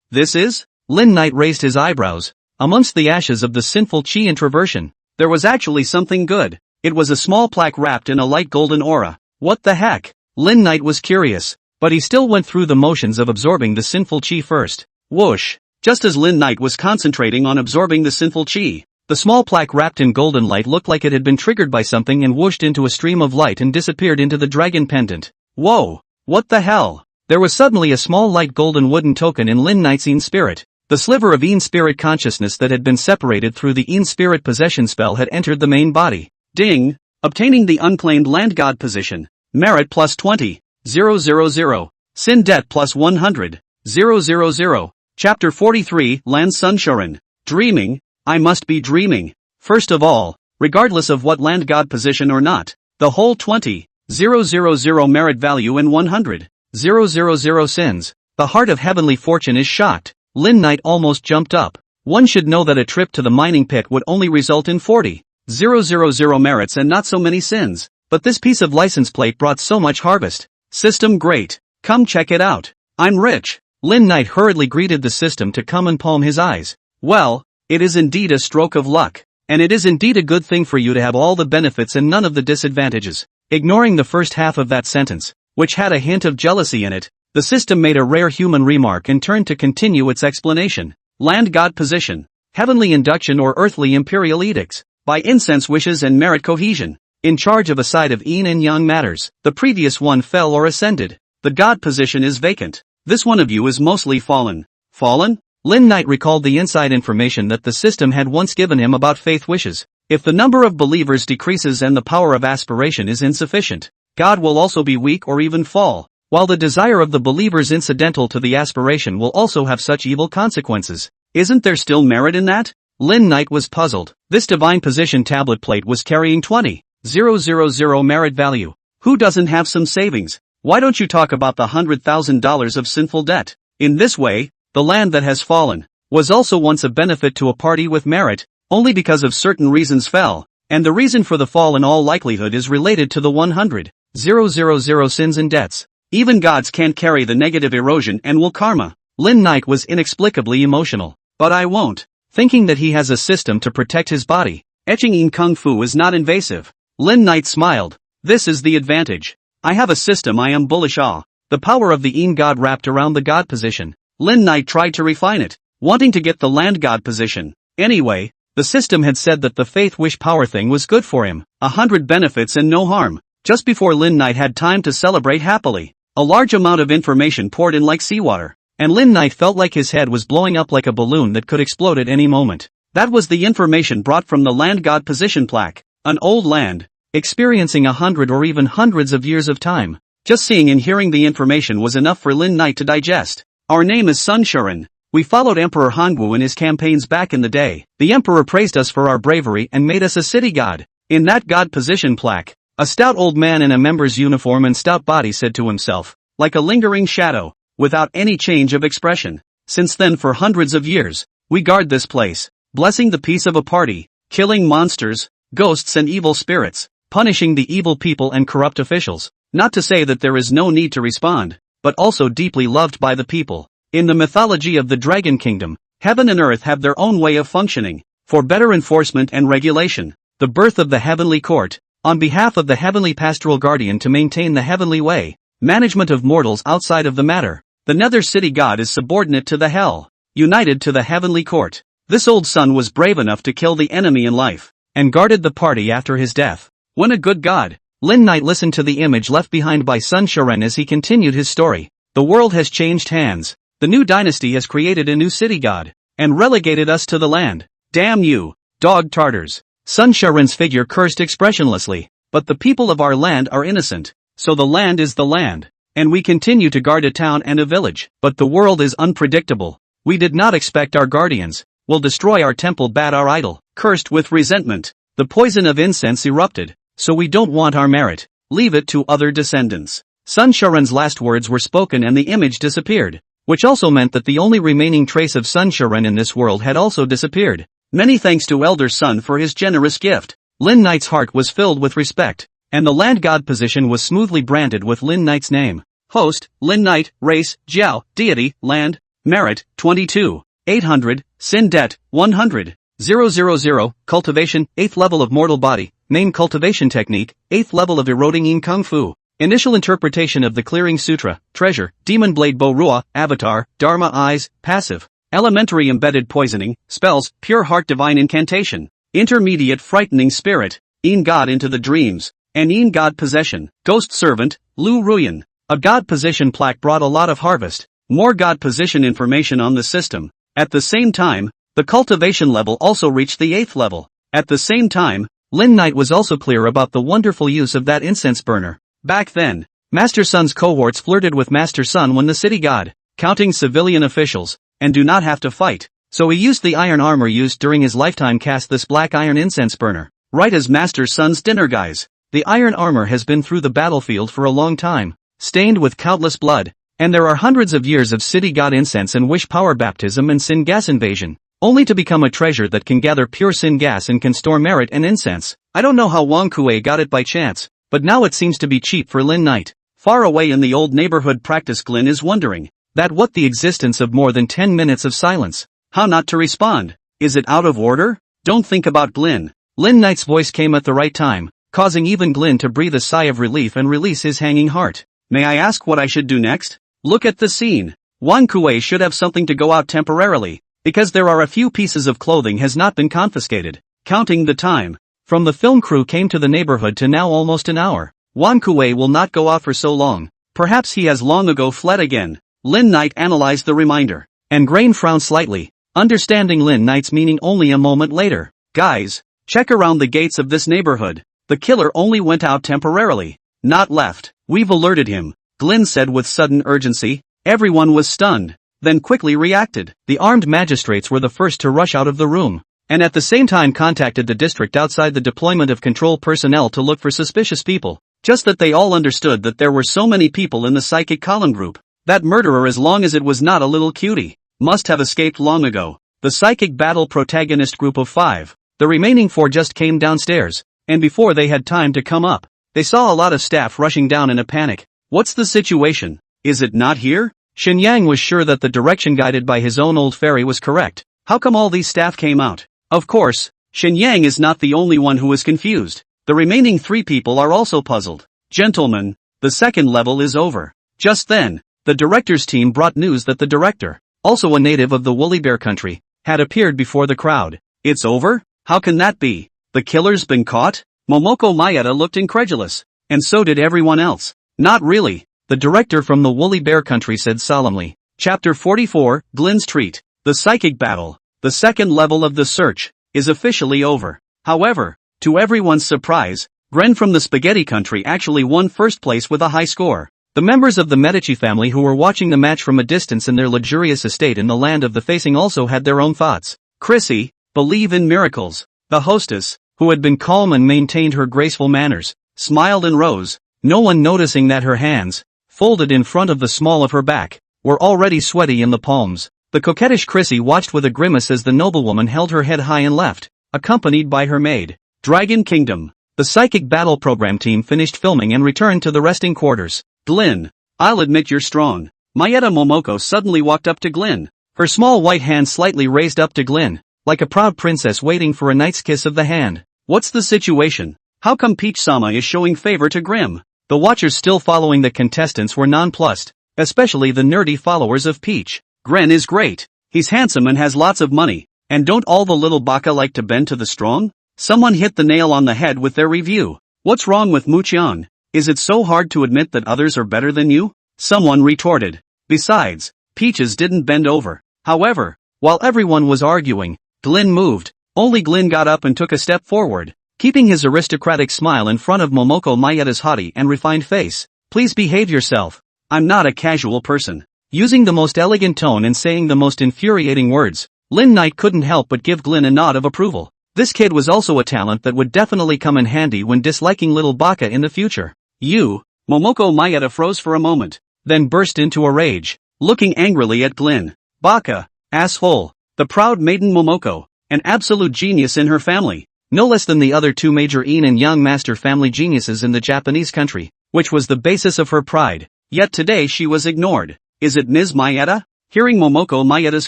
This is? Lin Knight raised his eyebrows. Amongst the ashes of the sinful chi introversion, there was actually something good. It was a small plaque wrapped in a light golden aura. What the heck? Lin Knight was curious, but he still went through the motions of absorbing the sinful chi first. Whoosh! Just as Lin Knight was concentrating on absorbing the sinful chi, the small plaque wrapped in golden light looked like it had been triggered by something and whooshed into a stream of light and disappeared into the dragon pendant. Whoa! What the hell? There was suddenly a small light golden wooden token in Lin Knight's spirit. The sliver of spirit consciousness that had been separated through the spirit possession spell had entered the main body. Ding! Obtaining the unclaimed land god position. Merit plus 20. 000. Sin debt plus 100. 000. Chapter 43, Land Sunshorin. Dreaming. I must be dreaming. First of all, regardless of what land god position or not, the whole 20, 000 merit value and 100, 000 sins, the heart of heavenly fortune is shocked. Lin Knight almost jumped up. One should know that a trip to the mining pit would only result in 40, 000 merits and not so many sins, but this piece of license plate brought so much harvest. System great. Come check it out. I'm rich. Lin Knight hurriedly greeted the system to come and palm his eyes. Well, it is indeed a stroke of luck, and it is indeed a good thing for you to have all the benefits and none of the disadvantages. Ignoring the first half of that sentence, which had a hint of jealousy in it, the system made a rare human remark and turned to continue its explanation. Land god position, heavenly induction or earthly imperial edicts, by incense wishes and merit cohesion, in charge of a side of yin and yang matters. The previous one fell or ascended. The god position is vacant. This one of you is mostly fallen. Fallen? Lin Knight recalled the inside information that the system had once given him about faith wishes. If the number of believers decreases and the power of aspiration is insufficient, God will also be weak or even fall, while the desire of the believers incidental to the aspiration will also have such evil consequences. Isn't there still merit in that? Lin Knight was puzzled. This divine position tablet plate was carrying 20, 000 merit value. Who doesn't have some savings? Why don't you talk about the $100,000 of sinful debt? In this way, the land that has fallen was also once a benefit to a party with merit, only because of certain reasons fell, and the reason for the fall in all likelihood is related to the 100,000 sins and debts. Even gods can't carry the negative erosion and will karma. Lin Knight was inexplicably emotional. But I won't. Thinking that he has a system to protect his body. Etching in Kung Fu is not invasive. Lin Knight smiled. This is the advantage. I have a system I am bullish on. The power of the Yin god wrapped around the god position. Lin Knight tried to refine it, wanting to get the land god position. Anyway, the system had said that the faith wish power thing was good for him. 100 benefits and no harm. Just before Lin Knight had time to celebrate happily, a large amount of information poured in like seawater, and Lin Knight felt like his head was blowing up like a balloon that could explode at any moment. That was the information brought from the land god position plaque. An old land, experiencing 100 or even hundreds of years of time. Just seeing and hearing the information was enough for Lin Knight to digest. Our name is Sun Sharon. We followed Emperor Hongwu in his campaigns back in the day. The emperor praised us for our bravery and made us a city god. In that god position plaque, a stout old man in a member's uniform and stout body said to himself, like a lingering shadow, without any change of expression. Since then for hundreds of years, we guard this place, blessing the peace of a party, killing monsters, ghosts and evil spirits, punishing the evil people and corrupt officials. Not to say that there is no need to respond, but also deeply loved by the people. In the mythology of the Dragon Kingdom, heaven and earth have their own way of functioning, for better enforcement and regulation. The birth of the heavenly court, on behalf of the heavenly pastoral guardian to maintain the heavenly way, management of mortals outside of the matter. The nether city god is subordinate to the hell, united to the heavenly court. This old son was brave enough to kill the enemy in life, and guarded the party after his death. When a good god, Lin Knight listened to the image left behind by Sun Sharon as he continued his story. The world has changed hands. The new dynasty has created a new city god, and relegated us to the land. Damn you, dog Tartars. Sun Sharon's figure cursed expressionlessly, but the people of our land are innocent, so the land is the land, and we continue to guard a town and a village. But the world is unpredictable. We did not expect our guardians will destroy our temple, bad our idol. Cursed with resentment, the poison of incense erupted, so we don't want our merit. Leave it to other descendants. Sun Sharon's last words were spoken and the image disappeared, which also meant that the only remaining trace of Sun Sharon in this world had also disappeared. Many thanks to Elder Sun for his generous gift. Lin Knight's heart was filled with respect, and the land god position was smoothly branded with Lin Knight's name. Host, Lin Knight, race, Jiao, deity, land, merit, 22, 800, sin debt, 100, 000, cultivation, 8th level of mortal body, main cultivation technique, 8th level of eroding in kung fu. Initial interpretation of the Clearing Sutra, treasure, demon blade bow rua, avatar, dharma eyes, passive, elementary embedded poisoning, spells, pure heart divine incantation, intermediate frightening spirit, in god into the dreams, and in god possession, ghost servant, Lu Ruyan. A god position plaque brought a lot of harvest, more god position information on the system. At the same time, the cultivation level also reached the 8th level. At the same time, Lin Knight was also clear about the wonderful use of that incense burner. Back then, Master Sun's cohorts flirted with Master Sun when the city god, counting civilian officials, and do not have to fight, so he used the iron armor used during his lifetime cast this black iron incense burner, right as Master Sun's dinner guys. The iron armor has been through the battlefield for a long time, stained with countless blood, and there are hundreds of years of city god incense and wish power baptism and sin gas invasion, only to become a treasure that can gather pure sin gas and can store merit and incense. I don't know how Wang Kuei got it by chance, but now it seems to be cheap for Lin Knight. Far away in the old neighborhood practice, Glyn is wondering that what the existence of more than 10 minutes of silence. How not to respond? Is it out of order? Don't think about Glyn. Lin Knight's voice came at the right time, causing even Glyn to breathe a sigh of relief and release his hanging heart. May I ask what I should do next? Look at the scene. Wang Kuei should have something to go out temporarily, because there are a few pieces of clothing has not been confiscated. Counting the time from the film crew came to the neighborhood to now almost an hour. Wang Kuei will not go out for so long. Perhaps he has long ago fled again. Lin Knight analyzed the reminder, and Grain frowned slightly, understanding Lin Knight's meaning only a moment later. Guys, check around the gates of this neighborhood. The killer only went out temporarily, not left. We've alerted him, Glyn said with sudden urgency. Everyone was stunned, then quickly reacted. The armed magistrates were the first to rush out of the room, and at the same time contacted the district outside the deployment of control personnel to look for suspicious people. Just that they all understood that there were so many people in the psychic column group. That murderer, as long as it was not a little cutie, must have escaped long ago. The psychic battle protagonist group of 5, the remaining 4 just came downstairs, and before they had time to come up, they saw a lot of staff rushing down in a panic. What's the situation? Is it not here? Shen Yang was sure that the direction guided by his own old fairy was correct. How come all these staff came out? Of course, Shen Yang is not the only one who is confused. The remaining 3 people are also puzzled. Gentlemen, the second level is over. Just then, the director's team brought news that the director, also a native of the Woolly Bear country, had appeared before the crowd. It's over? How can that be? The killer's been caught? Momoko Mayeda looked incredulous, and so did everyone else. Not really, the director from the Woolly Bear country said solemnly. Chapter 44, Glyn's Treat. The psychic battle, the second level of the search, is officially over. However, to everyone's surprise, Gren from the Spaghetti country actually won first place with a high score. The members of the Medici family who were watching the match from a distance in their luxurious estate in the land of the facing also had their own thoughts. Chrissy, believe in miracles. The hostess, who had been calm and maintained her graceful manners, smiled and rose, no one noticing that her hands, folded in front of the small of her back, were already sweaty in the palms. The coquettish Chrissy watched with a grimace as the noblewoman held her head high and left, accompanied by her maid. Dragon Kingdom. The psychic battle program team finished filming and returned to the resting quarters. Glyn, I'll admit you're strong. Mayetta Momoko suddenly walked up to Glyn, her small white hand slightly raised up to Glyn, like a proud princess waiting for a knight's kiss of the hand. What's the situation? How come Peach-sama is showing favor to Grim? The watchers still following the contestants were nonplussed, especially the nerdy followers of Peach. Gren is great. He's handsome and has lots of money. And don't all the little baka like to bend to the strong? Someone hit the nail on the head with their review. What's wrong with Muchion? Is it so hard to admit that others are better than you? Someone retorted. Besides, Peaches didn't bend over. However, while everyone was arguing, Glyn moved. Only Glyn got up and took a step forward, keeping his aristocratic smile in front of Momoko Mayetta's haughty and refined face. Please behave yourself. I'm not a casual person. Using the most elegant tone and saying the most infuriating words, Lin Knight couldn't help but give Glyn a nod of approval. This kid was also a talent that would definitely come in handy when disliking little baka in the future. You, Momoko Mayetta froze for a moment, then burst into a rage, looking angrily at Glyn. Baka, asshole, the proud maiden Momoko, an absolute genius in her family, no less than the other two major Yin and Yang master family geniuses in the Japanese country, which was the basis of her pride. Yet today she was ignored. Is it Ms. Mayetta? Hearing Momoko Mayetta's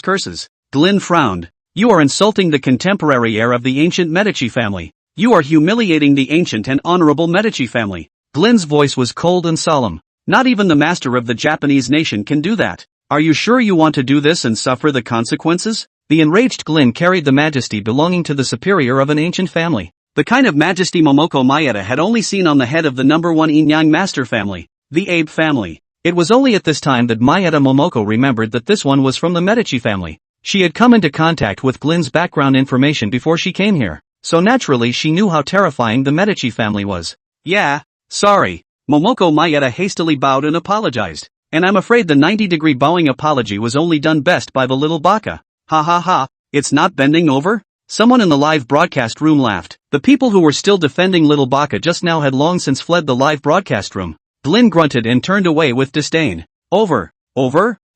curses, Glyn frowned. You are insulting the contemporary heir of the ancient Medici family. You are humiliating the ancient and honorable Medici family. Glyn's voice was cold and solemn. Not even the master of the Japanese nation can do that. Are you sure you want to do this and suffer the consequences? The enraged Glyn carried the majesty belonging to the superior of an ancient family. The kind of majesty Momoko Mayetta had only seen on the head of the number one Yin-Yang master family, the Abe family. It was only at this time that Mayetta Momoko remembered that this one was from the Medici family. She had come into contact with Glyn's background information before she came here, so naturally she knew how terrifying the Medici family was. Yeah, sorry. Momoko Mayetta hastily bowed and apologized. And I'm afraid the 90-degree bowing apology was only done best by the little baka. Ha ha ha, it's not bending over? Someone in the live broadcast room laughed. The people who were still defending little baka just now had long since fled the live broadcast room. Glyn grunted and turned away with disdain. Over?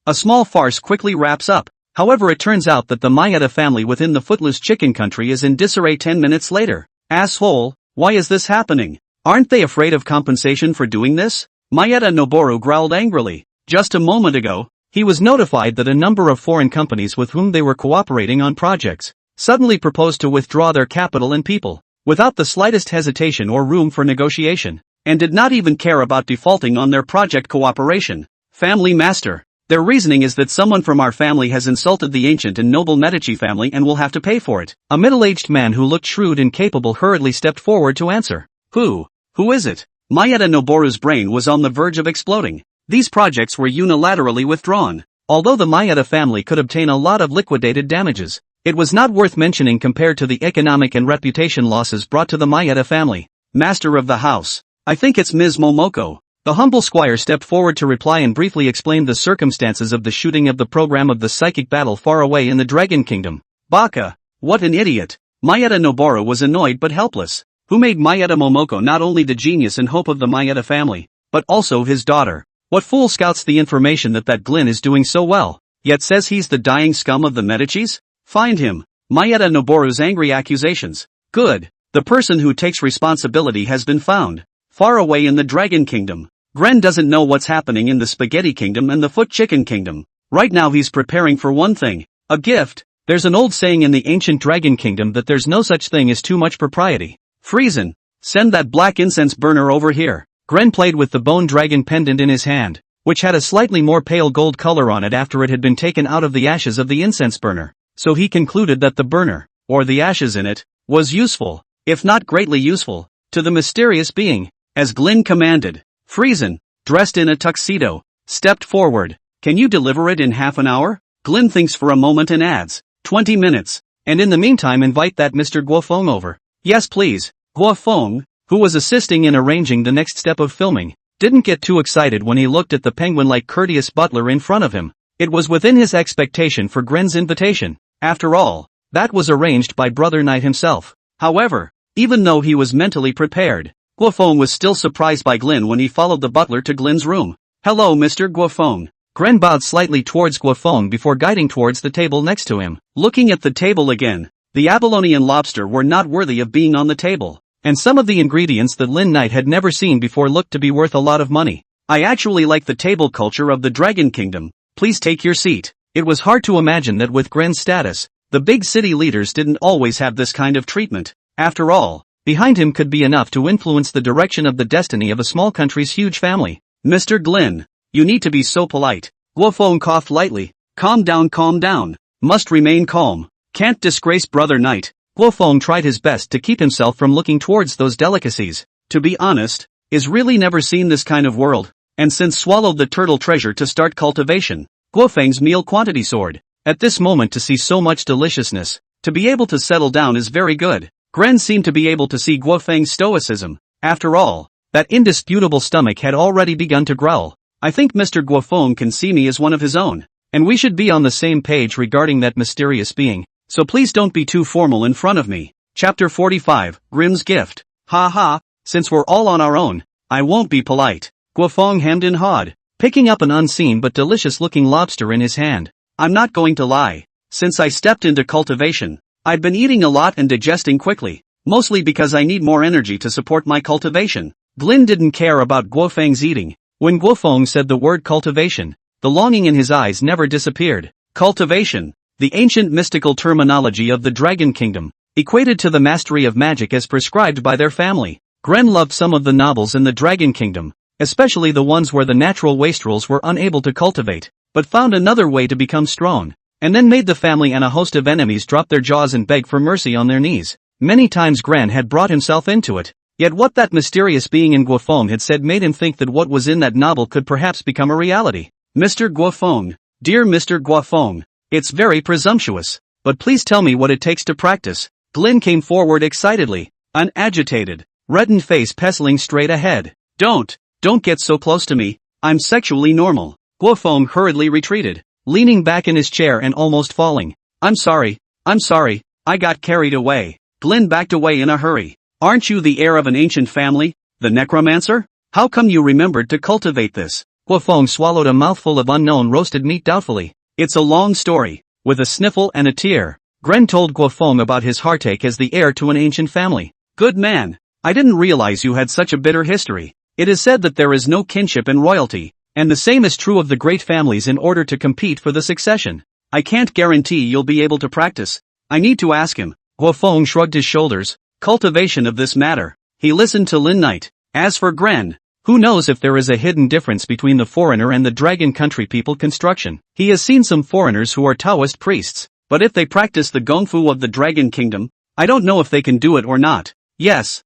A small farce quickly wraps up. However, it turns out that the Mayetta family within the Footloose Chicken Country is in disarray 10 minutes later. Asshole, why is this happening? Aren't they afraid of compensation for doing this? Mayetta Noboru growled angrily. Just a moment ago, he was notified that a number of foreign companies with whom they were cooperating on projects suddenly proposed to withdraw their capital and people, without the slightest hesitation or room for negotiation, and did not even care about defaulting on their project cooperation. Family master. Their reasoning is that someone from our family has insulted the ancient and noble Medici family and will have to pay for it. A middle-aged man who looked shrewd and capable hurriedly stepped forward to answer. Who is it? Mayetta Noboru's brain was on the verge of exploding. These projects were unilaterally withdrawn. Although the Mayetta family could obtain a lot of liquidated damages, it was not worth mentioning compared to the economic and reputation losses brought to the Mayetta family. Master of the house. I think it's Ms. Momoko. The humble squire stepped forward to reply and briefly explained the circumstances of the shooting of the program of the psychic battle far away in the Dragon Kingdom. Baka, what an idiot. Mayetta Noboru was annoyed but helpless. Who made Mayetta Momoko not only the genius and hope of the Mayetta family, but also his daughter? What fool scouts the information that Glyn is doing so well, yet says he's the dying scum of the Medicis? Find him. Mayetta Noboru's angry accusations. Good. The person who takes responsibility has been found. Far away in the Dragon Kingdom. Gren doesn't know what's happening in the Spaghetti Kingdom and the Foot Chicken Kingdom. Right now he's preparing for one thing. A gift. There's an old saying in the ancient Dragon Kingdom that there's no such thing as too much propriety. Friesen. Send that black incense burner over here. Gren played with the bone dragon pendant in his hand, which had a slightly more pale gold color on it after it had been taken out of the ashes of the incense burner. So he concluded that the burner, or the ashes in it, was useful, if not greatly useful, to the mysterious being. As Glyn commanded, Friesen, dressed in a tuxedo, stepped forward. Can you deliver it in half an hour? Glyn thinks for a moment and adds, 20 minutes. And in the meantime invite that Mr. Guofeng over. Yes please. Guofeng, who was assisting in arranging the next step of filming, didn't get too excited when he looked at the penguin-like courteous butler in front of him. It was within his expectation for Gren's invitation. After all, that was arranged by Brother Knight himself. However, even though he was mentally prepared, Guofeng was still surprised by Glen when he followed the butler to Glen's room. "Hello, Mr. Guofeng." Gren bowed slightly towards Guofeng before guiding towards the table next to him. Looking at the table again, the abalone and lobster were not worthy of being on the table, and some of the ingredients that Lin Knight had never seen before looked to be worth a lot of money. "I actually like the table culture of the Dragon Kingdom. Please take your seat." It was hard to imagine that with Gren's status, the big city leaders didn't always have this kind of treatment. After all, behind him could be enough to influence the direction of the destiny of a small country's huge family. "Mr. Glen, you need to be so polite." Guofeng coughed lightly. Calm down. Must remain calm. Can't disgrace Brother Knight." Guofeng tried his best to keep himself from looking towards those delicacies. To be honest, is really never seen this kind of world, and since swallowed the turtle treasure to start cultivation. Guofeng's meal quantity soared. At this moment to see so much deliciousness, to be able to settle down is very good. Gren seemed to be able to see Guofeng's stoicism. After all, that indisputable stomach had already begun to growl. "I think Mr. Guofeng can see me as one of his own, and we should be on the same page regarding that mysterious being, so please don't be too formal in front of me." Chapter 45, Grimm's Gift. "Ha, since we're all on our own, I won't be polite." Guofeng hemmed and hawed, picking up an unseen but delicious-looking lobster in his hand. "I'm not going to lie. Since I stepped into cultivation, I've been eating a lot and digesting quickly, mostly because I need more energy to support my cultivation." Glen didn't care about Guofeng's eating. When Guofeng said the word cultivation, the longing in his eyes never disappeared. Cultivation, the ancient mystical terminology of the Dragon Kingdom, equated to the mastery of magic as prescribed by their family. Gren loved some of the novels in the Dragon Kingdom, especially the ones where the natural wastrels were unable to cultivate, but found another way to become strong, and then made the family and a host of enemies drop their jaws and beg for mercy on their knees. Many times Gren had brought himself into it. Yet what that mysterious being in Guofeng had said made him think that what was in that novel could perhaps become a reality. "Mr. Guofeng, dear Mr. Guofeng, it's very presumptuous, but please tell me what it takes to practice." Glen came forward excitedly, an agitated, reddened face pestling straight ahead. Don't get so close to me, I'm sexually normal." Guofeng hurriedly retreated, leaning back in his chair and almost falling. I'm sorry, I got carried away." Glen backed away in a hurry. "Aren't you the heir of an ancient family, the necromancer? How come you remembered to cultivate this?" Guofeng swallowed a mouthful of unknown roasted meat doubtfully. "It's a long story." With a sniffle and a tear, Gren told Guofeng about his heartache as the heir to an ancient family. "Good man, I didn't realize you had such a bitter history. It is said that there is no kinship in royalty, and the same is true of the great families in order to compete for the succession. I can't guarantee you'll be able to practice. I need to ask him." Guofeng shrugged his shoulders. Cultivation of this matter. He listened to Lin Knight. As for Gren, who knows if there is a hidden difference between the foreigner and the Dragon Country people construction. He has seen some foreigners who are Taoist priests, but if they practice the Gongfu of the Dragon Kingdom, I don't know if they can do it or not. Yes,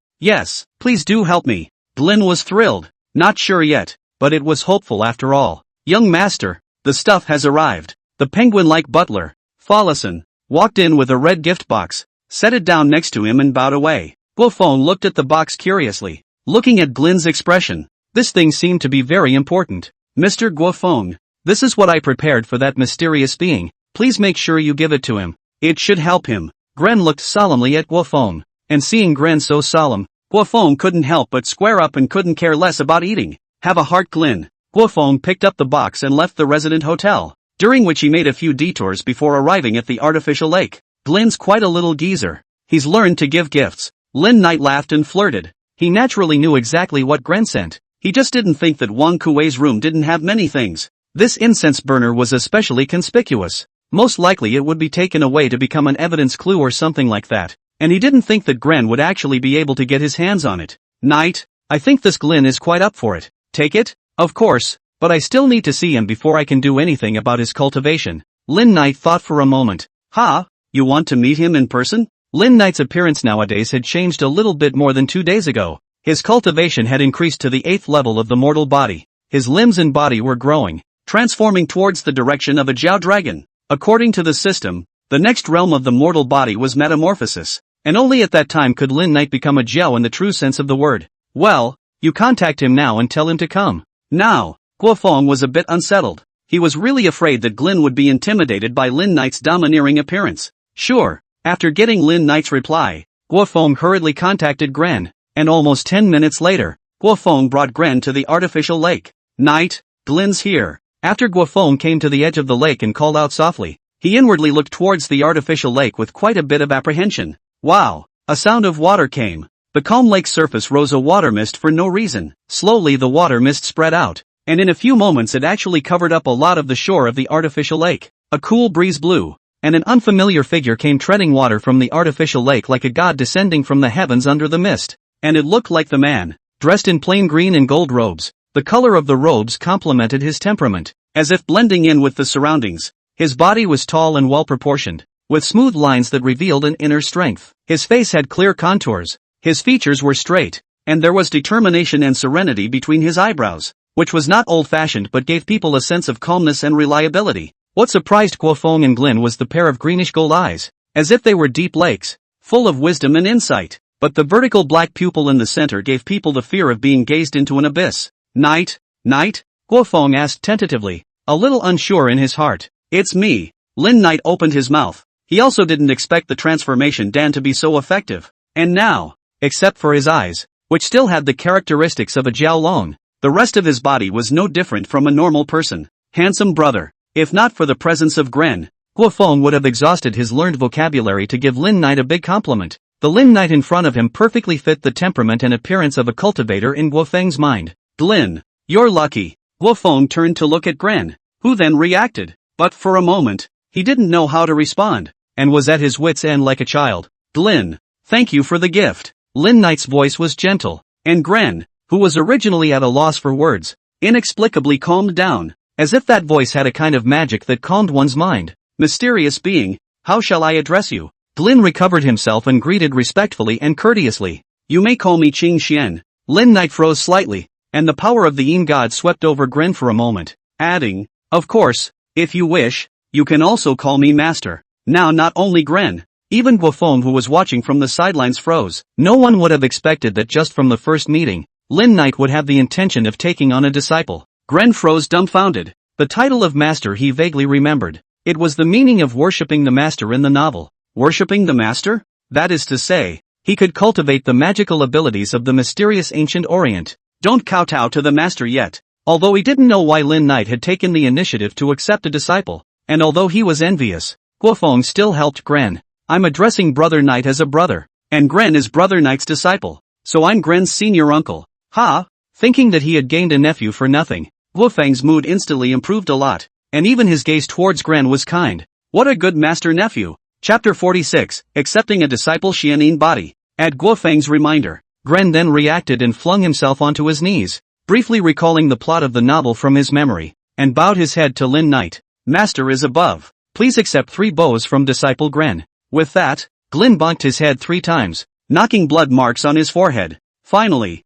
please do help me." Glen was thrilled. Not sure yet, but it was hopeful after all. "Young master, the stuff has arrived." The penguin-like butler, Fallison, walked in with a red gift box, set it down next to him and bowed away. Guofeng looked at the box curiously, looking at Glen's expression. This thing seemed to be very important. "Mr. Guofeng, this is what I prepared for that mysterious being. Please make sure you give it to him. It should help him." Gren looked solemnly at Guofeng, and seeing Gren so solemn, Guofeng couldn't help but square up and couldn't care less about eating. "Have a heart, Glen." Guofeng picked up the box and left the resident hotel, during which he made a few detours before arriving at the artificial lake. Glen's quite a little geezer. He's learned to give gifts. Lin Knight laughed and flirted. He naturally knew exactly what Gren sent. He just didn't think that Wang Kuei's room didn't have many things. This incense burner was especially conspicuous. Most likely it would be taken away to become an evidence clue or something like that, and he didn't think that Gren would actually be able to get his hands on it. "Knight, I think this Glen is quite up for it." "Take it?" "Of course, but I still need to see him before I can do anything about his cultivation." Lin Knight thought for a moment. "Ha? You want to meet him in person?" Lin Knight's appearance nowadays had changed a little bit more than 2 days ago. His cultivation had increased to the 8th level of the mortal body. His limbs and body were growing, transforming towards the direction of a Jiao dragon. According to the system, the next realm of the mortal body was metamorphosis, and only at that time could Lin Knight become a Jiao in the true sense of the word. Well, You contact him now and tell him to come. Now, Guofeng was a bit unsettled. He was really afraid that Glin would be intimidated by Lin Knight's domineering appearance. Sure. After getting Lin Knight's reply, Guofeng hurriedly contacted Gren, and almost 10 minutes later, Guofeng brought Gren to the artificial lake. Knight, Glin's here. After Guofeng came to the edge of the lake and called out softly, he inwardly looked towards the artificial lake with quite a bit of apprehension. Wow! A sound of water came. The calm lake surface rose a water mist for no reason. Slowly the water mist spread out, and in a few moments it actually covered up a lot of the shore of the artificial lake. A cool breeze blew, and an unfamiliar figure came treading water from the artificial lake like a god descending from the heavens under the mist. And it looked like the man, dressed in plain green and gold robes. The color of the robes complemented his temperament, as if blending in with the surroundings. His body was tall and well-proportioned, with smooth lines that revealed an inner strength. His face had clear contours, his features were straight, and there was determination and serenity between his eyebrows, which was not old-fashioned but gave people a sense of calmness and reliability. What surprised Guofeng and Glin was the pair of greenish-gold eyes, as if they were deep lakes, full of wisdom and insight. But the vertical black pupil in the center gave people the fear of being gazed into an abyss. Knight? Guofeng asked tentatively, a little unsure in his heart. It's me. Lin Knight opened his mouth. He also didn't expect the transformation Dan to be so effective. And now, except for his eyes, which still had the characteristics of a Jiaolong, the rest of his body was no different from a normal person. Handsome brother. If not for the presence of Gren, Guofeng would have exhausted his learned vocabulary to give Lin Knight a big compliment. The Lin Knight in front of him perfectly fit the temperament and appearance of a cultivator in Guofeng's mind. Glin, you're lucky. Guofeng turned to look at Gren, who then reacted. But for a moment, he didn't know how to respond, and was at his wits' end like a child. Glin, thank you for the gift. Lin Knight's voice was gentle, and Gren, who was originally at a loss for words, inexplicably calmed down, as if that voice had a kind of magic that calmed one's mind. Mysterious being, how shall I address you? Glin recovered himself and greeted respectfully and courteously. You may call me Qing Xian. Lin Knight froze slightly, and the power of the Yin god swept over Gren for a moment, adding, of course, if you wish, you can also call me master. Now not only Gren, even Guofeng who was watching from the sidelines froze. No one would have expected that just from the first meeting, Lin Knight would have the intention of taking on a disciple. Gren froze dumbfounded. The title of master he vaguely remembered. It was the meaning of worshipping the master in the novel. Worshipping the master? That is to say, he could cultivate the magical abilities of the mysterious ancient Orient. Don't kowtow to the master yet. Although he didn't know why Lin Knight had taken the initiative to accept a disciple, and although he was envious, Guofeng still helped Gren. I'm addressing Brother Knight as a brother, and Gren is Brother Knight's disciple, so I'm Gren's senior uncle. Ha! Thinking that he had gained a nephew for nothing, Guofeng's mood instantly improved a lot, and even his gaze towards Gren was kind. What a good master-nephew. Chapter 46, Accepting a Disciple Xianin Body. At Guofeng's reminder, Gren then reacted and flung himself onto his knees, briefly recalling the plot of the novel from his memory, and bowed his head to Lin Knight. Master is above. Please accept 3 bows from disciple Gren. With that, Glin bonked his head 3 times, knocking blood marks on his forehead. Finally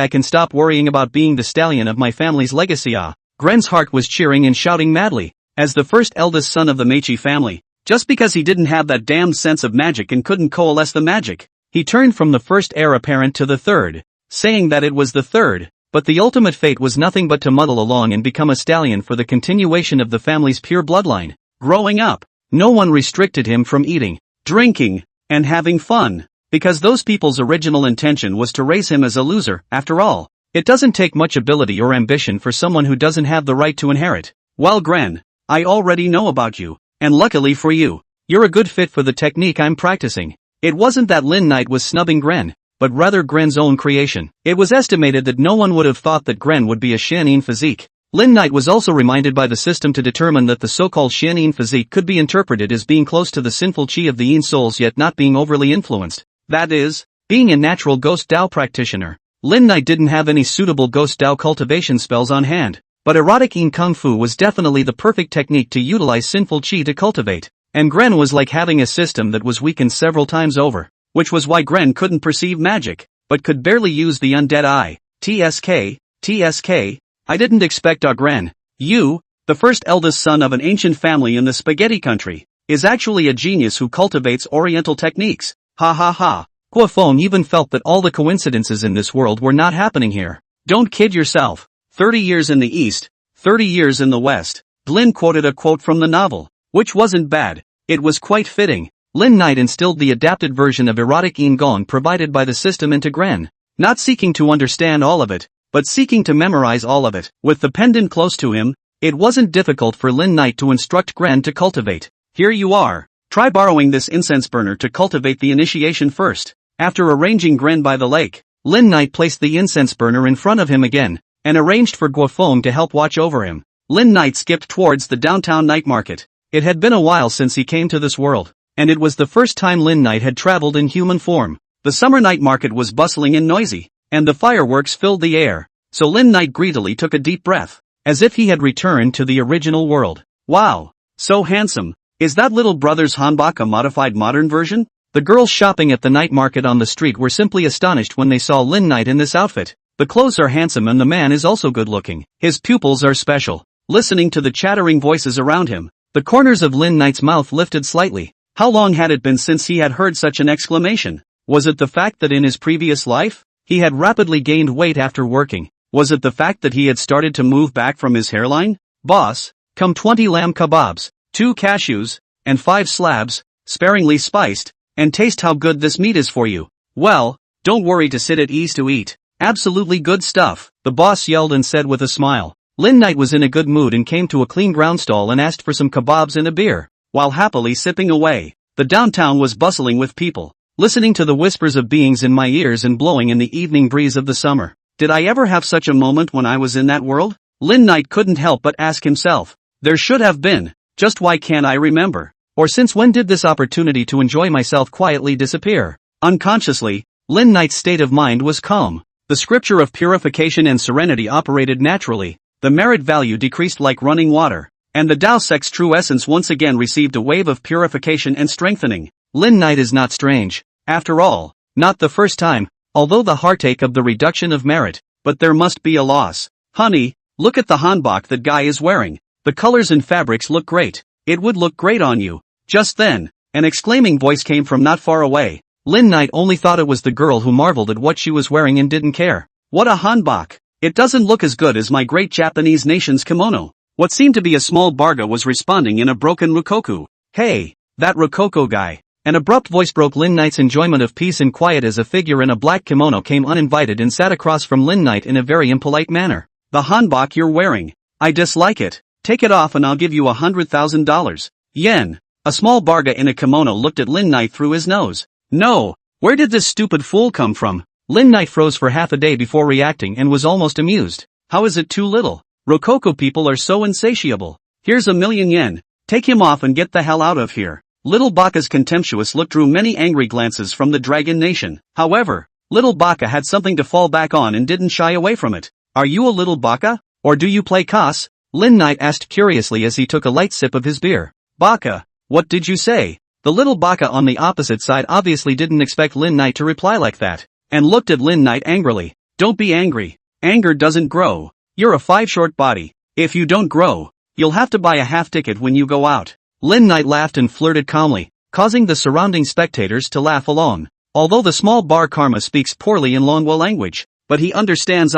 I can stop worrying about being the stallion of my family's legacy. Gren's heart was cheering and shouting madly. As the first eldest son of the Meiji family, just because he didn't have that damned sense of magic and couldn't coalesce the magic, he turned from the first heir apparent to the third, saying that it was the third, but the ultimate fate was nothing but to muddle along and become a stallion for the continuation of the family's pure bloodline. Growing up, no one restricted him from eating, drinking, and having fun, because those people's original intention was to raise him as a loser. After all, it doesn't take much ability or ambition for someone who doesn't have the right to inherit. Well, Gren, I already know about you, and luckily for you, you're a good fit for the technique I'm practicing. It wasn't that Lin Knight was snubbing Gren, but rather Gren's own creation. It was estimated that no one would have thought that Gren would be a Xianin physique. Lin Knight was also reminded by the system to determine that the so-called Xianin physique could be interpreted as being close to the sinful chi of the Yin souls yet not being overly influenced. That is, being a natural ghost Dao practitioner. Lin Knight didn't have any suitable ghost Dao cultivation spells on hand, but erotic Yin Kung Fu was definitely the perfect technique to utilize sinful chi to cultivate, and Gren was like having a system that was weakened several times over, which was why Gren couldn't perceive magic, but could barely use the undead eye. TSK, I didn't expect Gren, you, the first eldest son of an ancient family in the spaghetti country, is actually a genius who cultivates oriental techniques. Ha ha ha. Guofeng even felt that all the coincidences in this world were not happening here. Don't kid yourself. 30 years in the East, 30 years in the West. Lin quoted a quote from the novel, which wasn't bad. It was quite fitting. Lin Knight instilled the adapted version of erotic Ingong provided by the system into Gren, not seeking to understand all of it, but seeking to memorize all of it. With the pendant close to him, it wasn't difficult for Lin Knight to instruct Gren to cultivate. Here you are. Try borrowing this incense burner to cultivate the initiation first. After arranging Gren by the lake, Lin Knight placed the incense burner in front of him again, and arranged for Guofeng to help watch over him. Lin Knight skipped towards the downtown night market. It had been a while since he came to this world, and it was the first time Lin Knight had traveled in human form. The summer night market was bustling and noisy, and the fireworks filled the air, so Lin Knight greedily took a deep breath, as if he had returned to the original world. Wow, so handsome. Is that little brother's hanbok a modified modern version? The girls shopping at the night market on the street were simply astonished when they saw Lin Knight in this outfit. The clothes are handsome and the man is also good looking. His pupils are special. Listening to the chattering voices around him, the corners of Lin Knight's mouth lifted slightly. How long had it been since he had heard such an exclamation? Was it the fact that in his previous life, he had rapidly gained weight after working? Was it the fact that he had started to move back from his hairline? Boss, come 20 lamb kebabs, 2 cashews, and 5 slabs, sparingly spiced, and taste how good this meat is for you. Well, don't worry to sit at ease to eat. Absolutely good stuff, the boss yelled and said with a smile. Lin Knight was in a good mood and came to a clean ground stall and asked for some kebabs and a beer, while happily sipping away. The downtown was bustling with people, listening to the whispers of beings in my ears and blowing in the evening breeze of the summer. Did I ever have such a moment when I was in that world? Lin Knight couldn't help but ask himself. There should have been, just why can't I remember? Or since when did this opportunity to enjoy myself quietly disappear? Unconsciously, Lin Knight's state of mind was calm. The scripture of purification and serenity operated naturally. The merit value decreased like running water, and the Tao Sect's true essence once again received a wave of purification and strengthening. Lin Knight is not strange, after all, not the first time, although the heartache of the reduction of merit, but there must be a loss. Honey, look at the hanbok that guy is wearing. The colors and fabrics look great. It would look great on you. Just then, an exclaiming voice came from not far away. Lin Knight only thought it was the girl who marveled at what she was wearing and didn't care. What a hanbok! It doesn't look as good as my great Japanese nation's kimono. What seemed to be a small barga was responding in a broken rokoku. Hey, that rococo guy. An abrupt voice broke Lin Knight's enjoyment of peace and quiet as a figure in a black kimono came uninvited and sat across from Lin Knight in a very impolite manner. The hanbok you're wearing. I dislike it. Take it off and I'll give you $100,000. Yen. A small barga in a kimono looked at Lin Knight through his nose. No. Where did this stupid fool come from? Lin Knight froze for half a day before reacting and was almost amused. How is it too little? Rococo people are so insatiable. Here's $1,000,000 yen. Take him off and get the hell out of here. Little Baka's contemptuous look drew many angry glances from the Dragon Nation. However, Little Baka had something to fall back on and didn't shy away from it. Are you a little Baka? Or do you play Kas? Lin Knight asked curiously as he took a light sip of his beer. Baka, what did you say? The little Baka on the opposite side obviously didn't expect Lin Knight to reply like that, and looked at Lin Knight angrily. Don't be angry. Anger doesn't grow. You're a 5 short body. If you don't grow, you'll have to buy a half ticket when you go out. Lin Knight laughed and flirted calmly, causing the surrounding spectators to laugh along. Although the small bar Karma speaks poorly in Longwa language, but he understands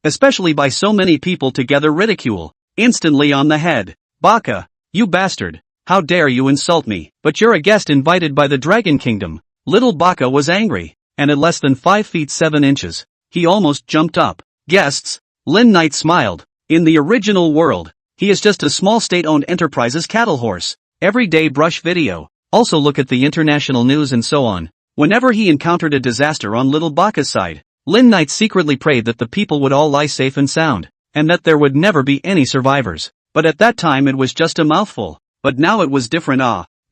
especially by so many people together ridicule, instantly on the head. Baka, you bastard. How dare you insult me? But you're a guest invited by the Dragon Kingdom. Little Baka was angry, and at less than 5 feet 7 inches, he almost jumped up. Guests? Lin Knight smiled. In the original world, he is just a small state-owned enterprise's cattle horse. Everyday brush video. Also look at the international news and so on. Whenever he encountered a disaster on Little Baka's side, Lin Knight secretly prayed that the people would all lie safe and sound, and that there would never be any survivors. But at that time it was just a mouthful. But now it was different.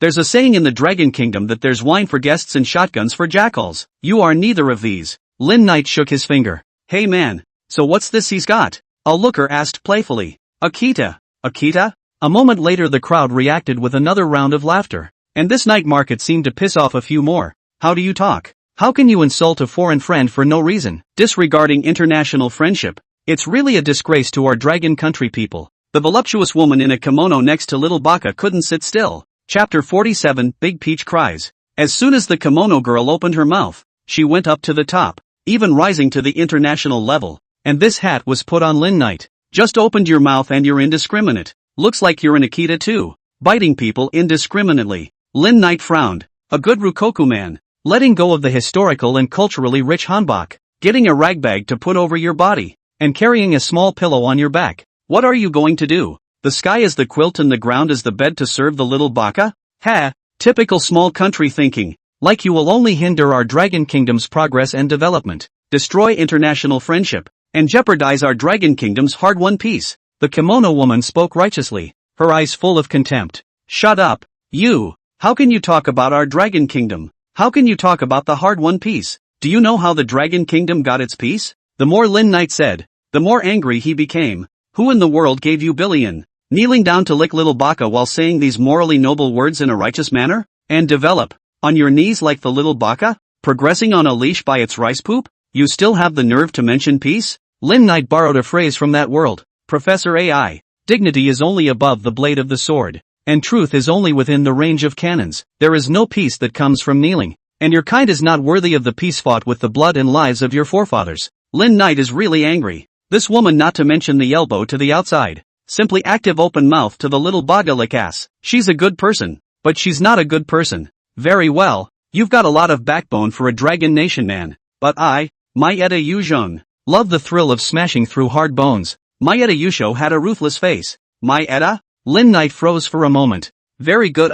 There's a saying in the Dragon Kingdom that there's wine for guests and shotguns for jackals. You are neither of these. Lin Knight shook his finger. Hey man, so what's this he's got? A looker asked playfully. Akita. Akita? A moment later the crowd reacted with another round of laughter. And this night market seemed to piss off a few more. How do you talk? How can you insult a foreign friend for no reason? Disregarding international friendship. It's really a disgrace to our dragon country people. The voluptuous woman in a kimono next to Little Baka couldn't sit still. Chapter 47, Big Peach cries. As soon as the kimono girl opened her mouth, she went up to the top, even rising to the international level. And this hat was put on Lin Knight. Just opened your mouth and you're indiscriminate. Looks like you're an Akita too. Biting people indiscriminately. Lin Knight frowned. A good Rukoku man. Letting go of the historical and culturally rich hanbok. Getting a ragbag to put over your body. And carrying a small pillow on your back. What are you going to do? The sky is the quilt and the ground is the bed to serve the little baka? Ha! Typical small country thinking. Like you will only hinder our Dragon Kingdom's progress and development. Destroy international friendship. And jeopardize our Dragon Kingdom's hard-won peace. The kimono woman spoke righteously, her eyes full of contempt. Shut up, you! How can you talk about our Dragon Kingdom? How can you talk about the hard-won peace? Do you know how the Dragon Kingdom got its peace? The more Lin Knight said, the more angry he became. Who in the world gave you billion? Kneeling down to lick little baka while saying these morally noble words in a righteous manner? And develop, on your knees like the little baka? Progressing on a leash by its rice poop? You still have the nerve to mention peace? Lin Knight borrowed a phrase from that world. Professor AI. Dignity is only above the blade of the sword. And truth is only within the range of cannons. There is no peace that comes from kneeling. And your kind is not worthy of the peace fought with the blood and lives of your forefathers. Lin Knight is really angry. This woman, not to mention the elbow to the outside. Simply active open mouth to the little bagalikas. She's a good person. But she's not a good person. Very well. You've got a lot of backbone for a Dragon Nation man. But I, Maeda Yuzhong, love the thrill of smashing through hard bones. Maeda Yusho had a ruthless face. Maeda? Lin Knight froze for a moment. Very good.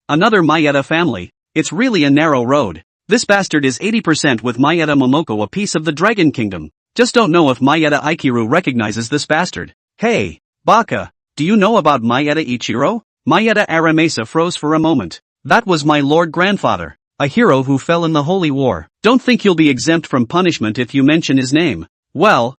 Another Maeda family. It's really a narrow road. This bastard is 80% with Maeda Momoko, a piece of the Dragon Kingdom. Just don't know if Maeda Ikiru recognizes this bastard. Hey, Baka, do you know about Maeda Ichiro? Maeda Aramesa froze for a moment. That was my lord grandfather. A hero who fell in the Holy War. Don't think you'll be exempt from punishment if you mention his name. Well,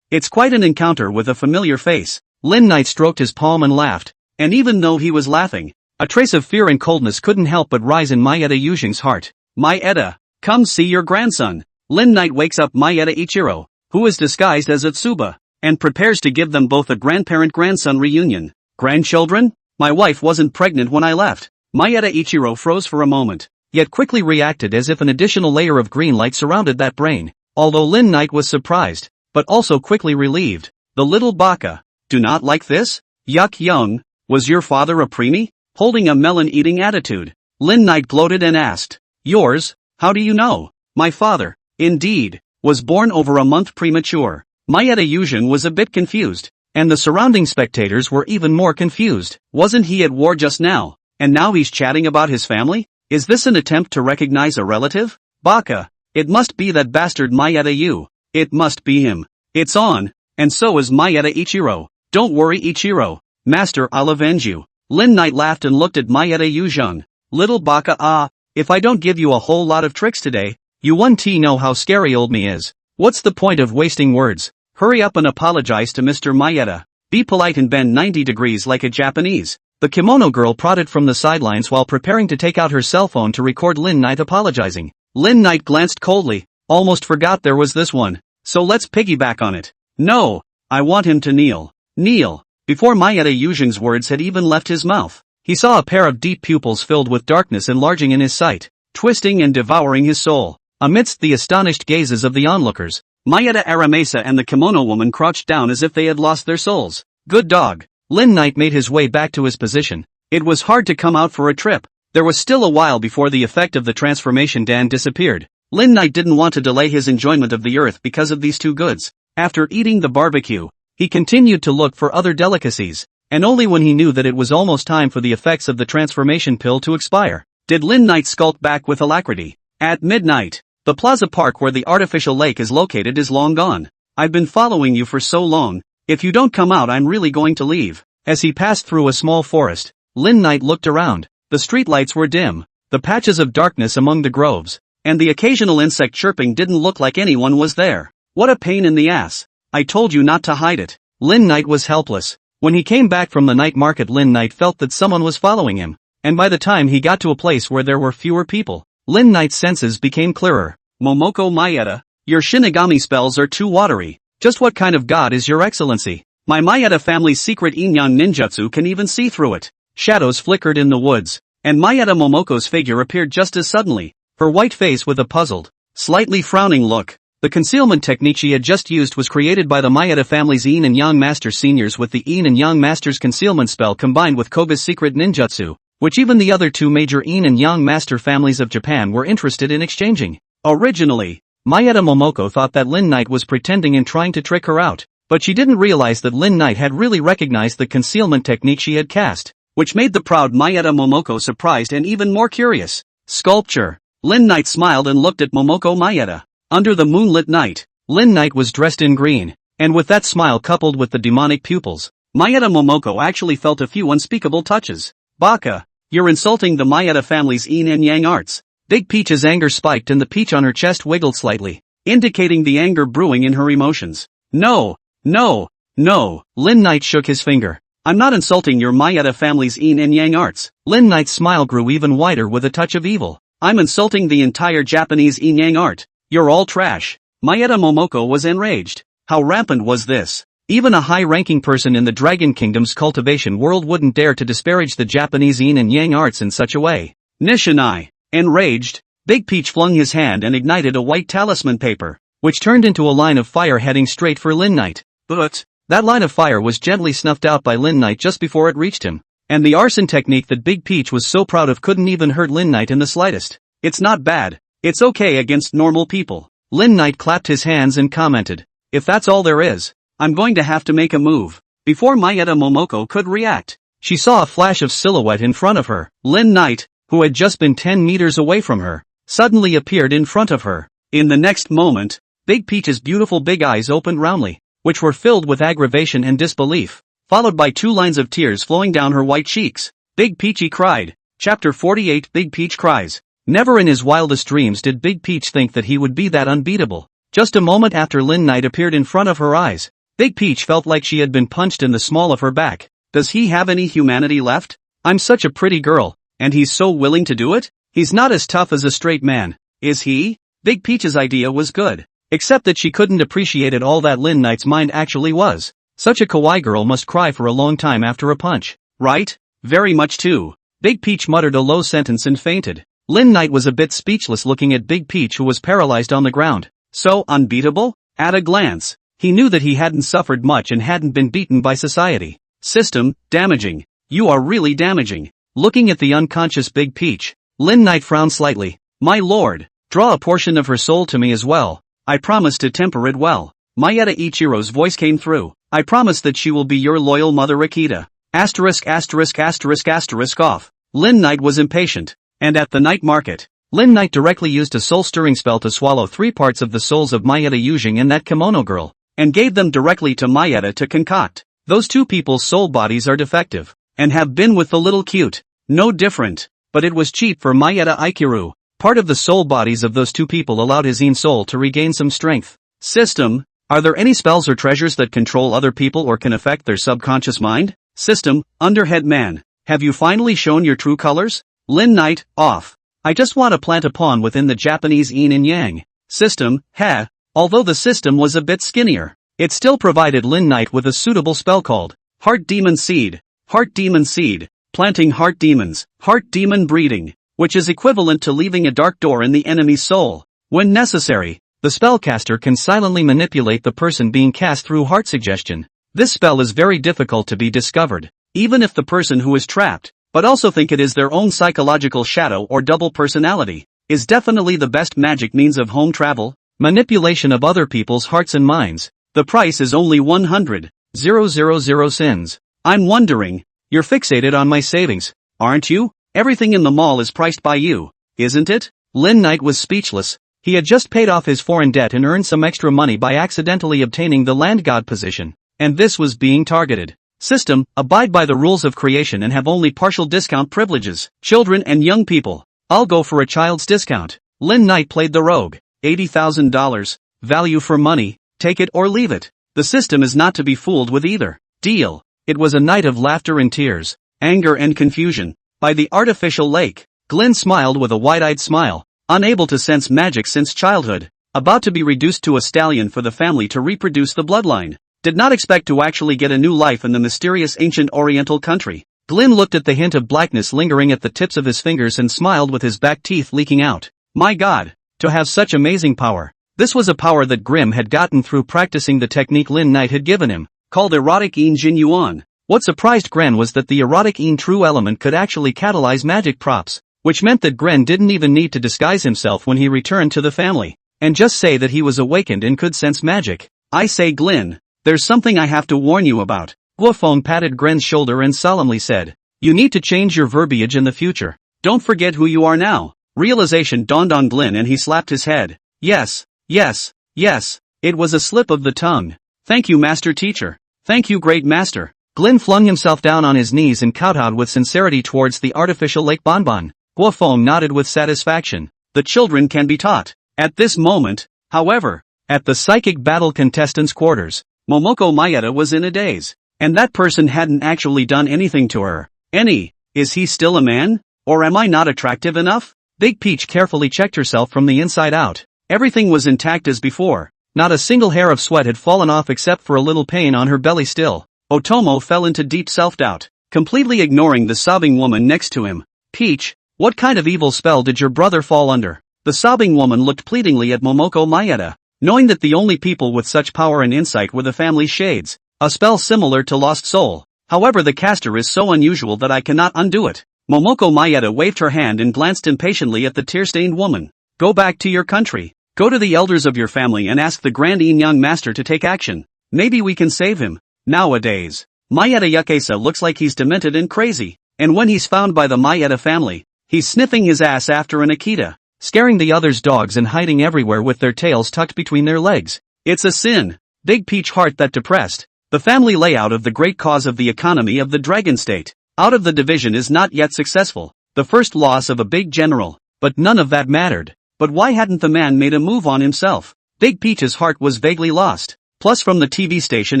it's quite an encounter with a familiar face. Lin Knight stroked his palm and laughed. And even though he was laughing, a trace of fear and coldness couldn't help but rise in Maeda Yuzhong's heart. Maeda, come see your grandson. Lin Knight wakes up Maeda Ichiro, who is disguised as Utsuba, and prepares to give them both a grandparent-grandson reunion. Grandchildren? My wife wasn't pregnant when I left. Maeda Ichiro froze for a moment, yet quickly reacted as if an additional layer of green light surrounded that brain. Although Lin Knight was surprised, but also quickly relieved. The little baka. Do not like this? Yuck young, was your father a preemie? Holding a melon-eating attitude. Lin Knight gloated and asked. Yours? How do you know? My father, indeed, was born over a month premature. Maeda Yuzhong was a bit confused, and the surrounding spectators were even more confused. Wasn't he at war just now, and now he's chatting about his family? Is this an attempt to recognize a relative? Baka, it must be that bastard Maeda Yu. It must be him. It's on, and so is Maeda Ichiro. Don't worry Ichiro, master, I'll avenge you. Lin Knight laughed and looked at Maeda Yuzhong. Little baka, if I don't give you a whole lot of tricks today, you won't know how scary old me is. What's the point of wasting words? Hurry up and apologize to Mr. Maeda. Be polite and bend 90 degrees like a Japanese. The kimono girl prodded from the sidelines while preparing to take out her cell phone to record Lin Knight apologizing. Lin Knight glanced coldly. Almost forgot there was this one. So let's piggyback on it. No, I want him to kneel. Kneel. Before Maeda Yuzhong's words had even left his mouth, he saw a pair of deep pupils filled with darkness enlarging in his sight, twisting and devouring his soul. Amidst the astonished gazes of the onlookers, Maeda Aramesa and the kimono woman crouched down as if they had lost their souls. Good dog. Lin Knight made his way back to his position. It was hard to come out for a trip. There was still a while before the effect of the transformation Dan disappeared. Lin Knight didn't want to delay his enjoyment of the earth because of these two goods. After eating the barbecue, he continued to look for other delicacies, and only when he knew that it was almost time for the effects of the transformation pill to expire, did Lin Knight skulk back with alacrity. At midnight, the Plaza Park where the artificial lake is located is long gone. I've been following you for so long, if you don't come out I'm really going to leave. As he passed through a small forest, Lin Knight looked around. The streetlights were dim, the patches of darkness among the groves, and the occasional insect chirping didn't look like anyone was there. What a pain in the ass. I told you not to hide it. Lin Knight was helpless. When he came back from the night market Lin Knight felt that someone was following him, and by the time he got to a place where there were fewer people, Lin Knight's senses became clearer. Momoko Maeda, your Shinigami spells are too watery. Just what kind of god is your excellency? My Maeda family's secret Inyan ninjutsu can even see through it. Shadows flickered in the woods, and Maeda Momoko's figure appeared just as suddenly. her white face with a puzzled, slightly frowning look. The concealment technique she had just used was created by the Maeda family's Yin and Yang Masters seniors with the Yin and Yang Masters concealment spell combined with Koga's secret ninjutsu, which even the other two major Yin and Yang Master families of Japan were interested in exchanging. Originally, Maeda Momoko thought that Lin Knight was pretending and trying to trick her out, but she didn't realize that Lin Knight had really recognized the concealment technique she had cast, which made the proud Maeda Momoko surprised and even more curious. Sculpture. Lin Knight smiled and looked at Momoko Maeda. Under the moonlit night, Lin Knight was dressed in green, and with that smile coupled with the demonic pupils, Maeda Momoko actually felt a few unspeakable touches. Baka, you're insulting the Maeda family's Yin and Yang arts. Big Peach's anger spiked and the peach on her chest wiggled slightly, indicating the anger brewing in her emotions. No, no, no, Lin Knight shook his finger. I'm not insulting your Maeda family's Yin and Yang arts. Lin Knight's smile grew even wider with a touch of evil. I'm insulting the entire Japanese Yin Yang art. You're all trash. Maeda Momoko was enraged. How rampant was this? Even a high-ranking person in the Dragon Kingdom's cultivation world wouldn't dare to disparage the Japanese Yin and Yang arts in such a way. Nishinai. Enraged, Big Peach flung his hand and ignited a white talisman paper, which turned into a line of fire heading straight for Lin Knight. But that line of fire was gently snuffed out by Lin Knight just before it reached him. And the arson technique that Big Peach was so proud of couldn't even hurt Lin Knight in the slightest. It's not bad. It's okay against normal people. Lin Knight clapped his hands and commented, if that's all there is, I'm going to have to make a move. Before Maeda Momoko could react, she saw a flash of silhouette in front of her. Lin Knight, who had just been 10 meters away from her, suddenly appeared in front of her. In the next moment, Big Peach's beautiful big eyes opened roundly, which were filled with aggravation and disbelief, followed by 2 lines of tears flowing down her white cheeks. Big Peachy cried. Chapter 48 Big Peach Cries. Never in his wildest dreams did Big Peach think that he would be that unbeatable. Just a moment after Lin Knight appeared in front of her eyes, Big Peach felt like she had been punched in the small of her back. Does he have any humanity left? I'm such a pretty girl, and he's so willing to do it? He's not as tough as a straight man, is he? Big Peach's idea was good, except that she couldn't appreciate it all that Lin Knight's mind actually was. Such a kawaii girl must cry for a long time after a punch, right? Very much too. Big Peach muttered a low sentence and fainted. Lin Knight was a bit speechless looking at Big Peach who was paralyzed on the ground. So unbeatable? At a glance, he knew that he hadn't suffered much and hadn't been beaten by society. System, damaging. You are really damaging. Looking at the unconscious Big Peach, Lin Knight frowned slightly. My lord, draw a portion of her soul to me as well. I promise to temper it well. Maeda Ichiro's voice came through. I promise that she will be your loyal mother Akita. ***** off. Lin Knight was impatient. And at the night market, Lin Knight directly used a soul-stirring spell to swallow 3 parts of the souls of Maeda Yujing and that kimono girl, and gave them directly to Maeda to concoct. Those 2 people's soul bodies are defective, and have been with the little cute. No different, but it was cheap for Maeda Ikiru. Part of the soul bodies of those 2 people allowed his Yin soul to regain some strength. System, are there any spells or treasures that control other people or can affect their subconscious mind? System, Underhead Man, have you finally shown your true colors? Lin Knight, off. I just want to plant a pawn within the Japanese Yin and Yang. System, heh. Although the system was a bit skinnier, it still provided Lin Knight with a suitable spell called Heart Demon Seed. Heart Demon Seed, planting heart demons, heart demon breeding, which is equivalent to leaving a dark door in the enemy's soul. When necessary, the spellcaster can silently manipulate the person being cast through heart suggestion. This spell is very difficult to be discovered, even if the person who is trapped, but also think it is their own psychological shadow or double personality, is definitely the best magic means of home travel, manipulation of other people's hearts and minds. The price is only 100,000 sins. I'm wondering, you're fixated on my savings, aren't you? Everything in the mall is priced by you, isn't it? Lin Knight was speechless. He had just paid off his foreign debt and earned some extra money by accidentally obtaining the land god position, and this was being targeted. System, abide by the rules of creation and have only partial discount privileges. Children and young people. I'll go for a child's discount. Lin Knight played the rogue. $80,000. Value for money, take it or leave it. The system is not to be fooled with either. Deal. It was a night of laughter and tears, anger and confusion. By the artificial lake, Glenn smiled with a wide-eyed smile, unable to sense magic since childhood, about to be reduced to a stallion for the family to reproduce the bloodline. Did not expect to actually get a new life in the mysterious ancient oriental country. Glenn looked at the hint of blackness lingering at the tips of his fingers and smiled with his back teeth leaking out. My god, to have such amazing power. This was a power that Grimm had gotten through practicing the technique Lin Knight had given him, called erotic in Jin Yuan. What surprised Gren was that the erotic in true element could actually catalyze magic props, which meant that Gren didn't even need to disguise himself when he returned to the family, and just say that he was awakened and could sense magic. I say Glyn, there's something I have to warn you about. Guofeng patted Gren's shoulder and solemnly said, you need to change your verbiage in the future. Don't forget who you are now. Realization dawned on Glyn and he slapped his head. Yes, it was a slip of the tongue. Thank you, master teacher. Thank you, great master. Glyn flung himself down on his knees and kowtowed with sincerity towards the artificial Lake Bonbon. Guofeng nodded with satisfaction. The children can be taught. At this moment, however, at the psychic battle contestants' quarters, Momoko Maeda was in a daze. And that person hadn't actually done anything to her. Is he still a man? Or am I not attractive enough? Big Peach carefully checked herself from the inside out. Everything was intact as before. Not a single hair of sweat had fallen off except for a little pain on her belly still. Otomo fell into deep self-doubt, completely ignoring the sobbing woman next to him. Peach, what kind of evil spell did your brother fall under? The sobbing woman looked pleadingly at Momoko Maeda, knowing that the only people with such power and insight were the family shades. A spell similar to Lost Soul. However, the caster is so unusual that I cannot undo it. Momoko Maeda waved her hand and glanced impatiently at the tear-stained woman. Go back to your country. Go to the elders of your family and ask the Grand Yin Young Master to take action. Maybe we can save him. Nowadays, Maeda Yukasa looks like he's demented and crazy. And when he's found by the Maeda family, he's sniffing his ass after an Akita, scaring the others' dogs and hiding everywhere with their tails tucked between their legs. It's a sin. Big Peach heart that depressed. The family layout of the great cause of the economy of the Dragon State, out of the division is not yet successful. The first loss of a big general, but none of that mattered. But why hadn't the man made a move on himself? Big Peach's heart was vaguely lost. Plus from the TV station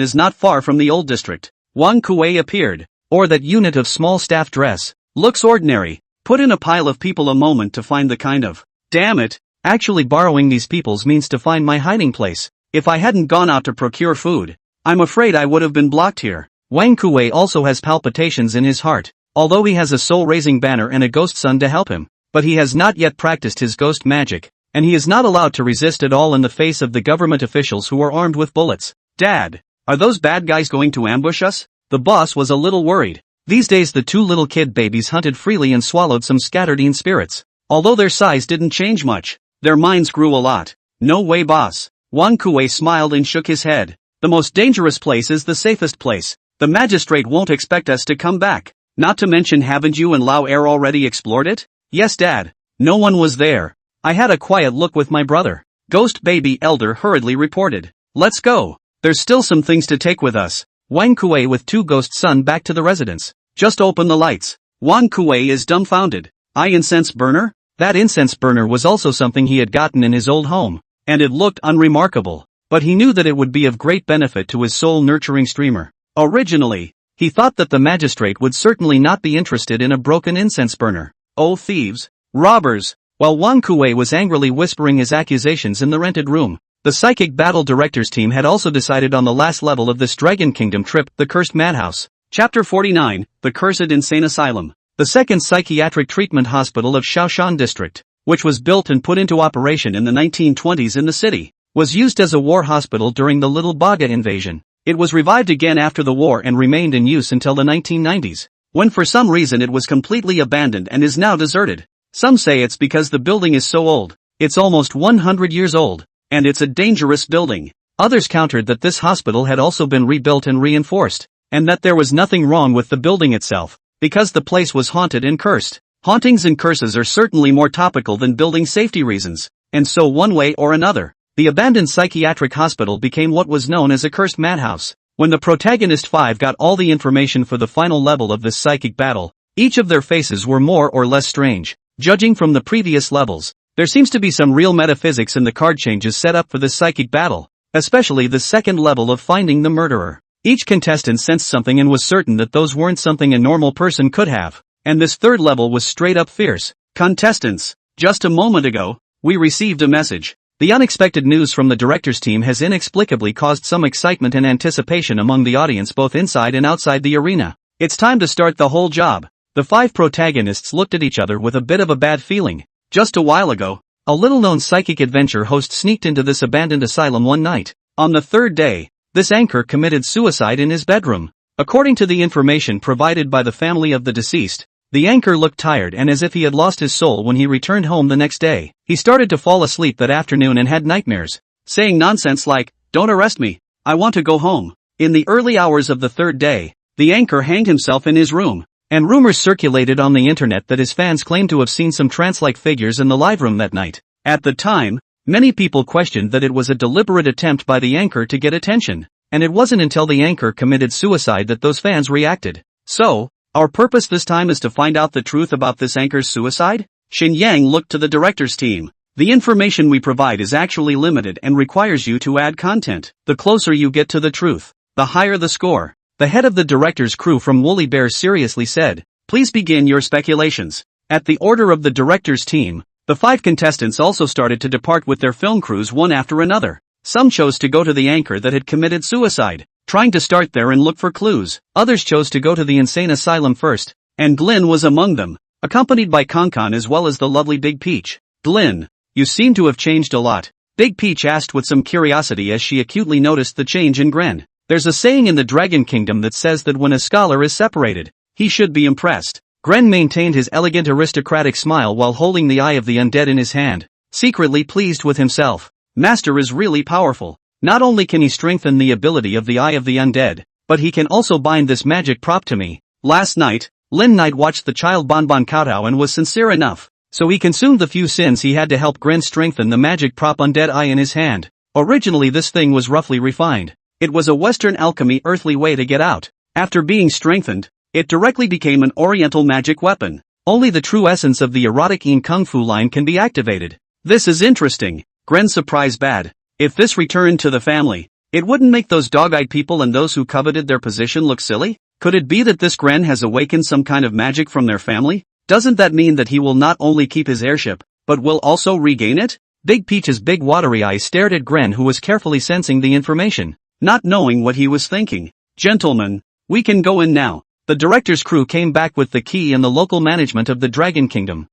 is not far from the old district. Wang Kuei appeared. Or that unit of small staff dress. Looks ordinary. Put in a pile of people a moment to find the kind of. Damn it. Actually borrowing these people's means to find my hiding place. If I hadn't gone out to procure food, I'm afraid I would have been blocked here. Wang Kuei also has palpitations in his heart, although he has a soul-raising banner and a ghost son to help him, but he has not yet practiced his ghost magic, and he is not allowed to resist at all in the face of the government officials who are armed with bullets. Dad, are those bad guys going to ambush us? The boss was a little worried. These days the two little kid babies hunted freely and swallowed some scattered spirits. Although their size didn't change much, their minds grew a lot. No way, boss. Wang Kuei smiled and shook his head. The most dangerous place is the safest place. The magistrate won't expect us to come back. Not to mention, haven't you and Lao Air already explored it? Yes, Dad. No one was there. I had a quiet look with my brother. Ghost Baby Elder hurriedly reported. Let's go. There's still some things to take with us. Wang Kuei with two ghost son back to the residence. Just open the lights. Wang Kuei is dumbfounded. Incense burner? That incense burner was also something he had gotten in his old home, and it looked unremarkable. But he knew that it would be of great benefit to his soul-nurturing streamer. Originally, he thought that the magistrate would certainly not be interested in a broken incense burner. Oh, thieves! Robbers! While Wang Kuei was angrily whispering his accusations in the rented room, the Psychic Battle Directors team had also decided on the last level of this Dragon Kingdom trip, the Cursed Madhouse. Chapter 49, The Cursed Insane Asylum. The second psychiatric treatment hospital of Shaoshan District, which was built and put into operation in the 1920s in the city, was used as a war hospital during the Little Baga invasion. It was revived again after the war and remained in use until the 1990s, when for some reason it was completely abandoned and is now deserted. Some say it's because the building is so old. It's almost 100 years old, and it's a dangerous building. Others countered that this hospital had also been rebuilt and reinforced, and that there was nothing wrong with the building itself, because the place was haunted and cursed. Hauntings and curses are certainly more topical than building safety reasons, and so one way or another, the abandoned psychiatric hospital became what was known as a cursed madhouse. When the protagonist 5 got all the information for the final level of this psychic battle, each of their faces were more or less strange. Judging from the previous levels, there seems to be some real metaphysics in the card changes set up for this psychic battle, especially the second level of finding the murderer. Each contestant sensed something and was certain that those weren't something a normal person could have, and this third level was straight up fierce. Contestants, just a moment ago, we received a message. The unexpected news from the director's team has inexplicably caused some excitement and anticipation among the audience both inside and outside the arena. It's time to start the whole job. The 5 protagonists looked at each other with a bit of a bad feeling. Just a while ago, A little-known psychic adventure host sneaked into this abandoned asylum one night. On the third day, this anchor committed suicide in his bedroom. According to the information provided by the family of the deceased, the anchor looked tired and as if he had lost his soul when he returned home the next day. He started to fall asleep that afternoon and had nightmares, saying nonsense like, "Don't arrest me, I want to go home." In the early hours of the third day, the anchor hanged himself in his room, and rumors circulated on the internet that his fans claimed to have seen some trance-like figures in the live room that night. At the time, many people questioned that it was a deliberate attempt by the anchor to get attention, and it wasn't until the anchor committed suicide that those fans reacted. So, our purpose this time is to find out the truth about this anchor's suicide? Shin Yang looked to the director's team. The information we provide is actually limited and requires you to add content. The closer you get to the truth, the higher the score. The head of the director's crew from Woolly Bear seriously said, "Please begin your speculations." At the order of the director's team, the 5 contestants also started to depart with their film crews one after another. Some chose to go to the anchor that had committed suicide, trying to start there and look for clues. Others chose to go to the insane asylum first, and Glyn was among them, accompanied by Concon as well as the lovely Big Peach. "Glyn, you seem to have changed a lot," Big Peach asked with some curiosity as she acutely noticed the change in Gren. There's a saying in the Dragon Kingdom that says that when a scholar is separated, he should be impressed. Gren maintained his elegant aristocratic smile while holding the Eye of the Undead in his hand, secretly pleased with himself. Master is really powerful. Not only can he strengthen the ability of the Eye of the Undead, but he can also bind this magic prop to me. Last night, Lin Knight watched the child Bonbon kowtow and was sincere enough, so he consumed the few sins he had to help Gren strengthen the magic prop Undead Eye in his hand. Originally this thing was roughly refined. It was a Western alchemy earthly way to get out. After being strengthened, it directly became an Oriental magic weapon. Only the true essence of the erotic Yin Kung Fu line can be activated. This is interesting. Gren's surprise bad. If this returned to the family, it wouldn't make those dog-eyed people and those who coveted their position look silly? Could it be that this Gren has awakened some kind of magic from their family? Doesn't that mean that he will not only keep his airship, but will also regain it? Big Peach's big watery eyes stared at Gren, who was carefully sensing the information, not knowing what he was thinking. "Gentlemen, we can go in now." The director's crew came back with the key and the local management of the Dragon Kingdom.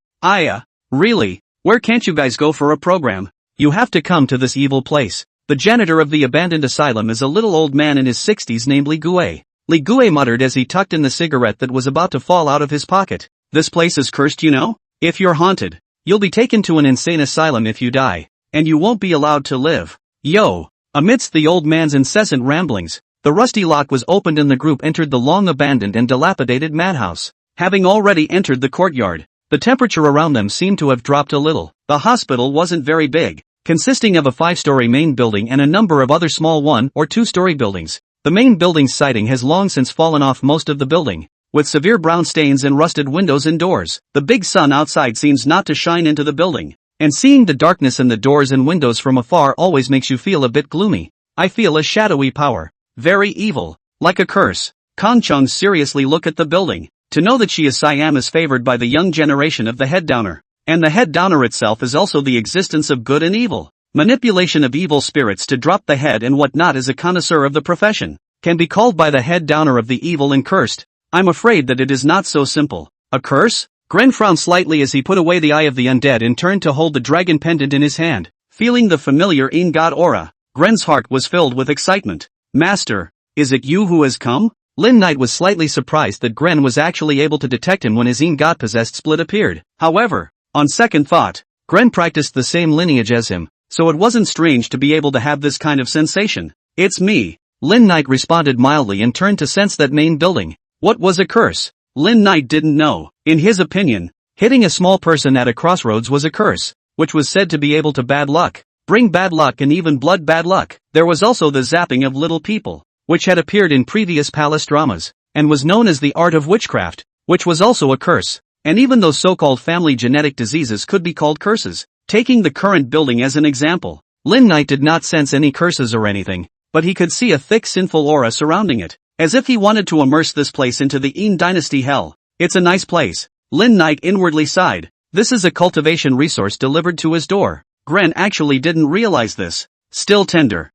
Really? Where can't you guys go for a program? You have to come to this evil place. The janitor of the abandoned asylum is a little old man in his 60s named Li Gue. Li Gue muttered as he tucked in the cigarette that was about to fall out of his pocket. "This place is cursed, you know? If you're haunted, you'll be taken to an insane asylum if you die, and you won't be allowed to live." Yo! Amidst the old man's incessant ramblings, the rusty lock was opened and the group entered the long-abandoned and dilapidated madhouse. Having already entered the courtyard, the temperature around them seemed to have dropped a little. The hospital wasn't very big, consisting of a 5-story main building and a number of other small 1- or 2-story buildings. The main building's siding has long since fallen off most of the building, with severe brown stains and rusted windows and doors. The big sun outside seems not to shine into the building, and seeing the darkness in the doors and windows from afar always makes you feel a bit gloomy. I feel a shadowy power. Very evil. Like a curse. Kong Chung seriously looked at the building. To know that she is Siam is favored by the young generation of the head downer. And the head downer itself is also the existence of good and evil. Manipulation of evil spirits to drop the head and whatnot is a connoisseur of the profession. Can be called by the head downer of the evil and cursed. I'm afraid that it is not so simple. A curse? Gren frowned slightly as he put away the Eye of the Undead and turned to hold the dragon pendant in his hand. Feeling the familiar Yin God aura, Gren's heart was filled with excitement. "Master, is it you who has come?" Lin Knight was slightly surprised that Gren was actually able to detect him when his Yin God-possessed split appeared. However, on second thought, Gren practiced the same lineage as him, so it wasn't strange to be able to have this kind of sensation. "It's me," Lin Knight responded mildly and turned to sense that main building. What was a curse? Lin Knight didn't know. In his opinion, hitting a small person at a crossroads was a curse, which was said to be able to bad luck, bring bad luck and even blood bad luck. There was also the zapping of little people, which had appeared in previous palace dramas, and was known as the art of witchcraft, which was also a curse. And even those so-called family genetic diseases could be called curses. Taking the current building as an example, Lin Knight did not sense any curses or anything, but he could see a thick sinful aura surrounding it, as if he wanted to immerse this place into the Yin Dynasty hell. "It's a nice place," Lin Knight inwardly sighed. This is a cultivation resource delivered to his door. Gren actually didn't realize this. Still tender.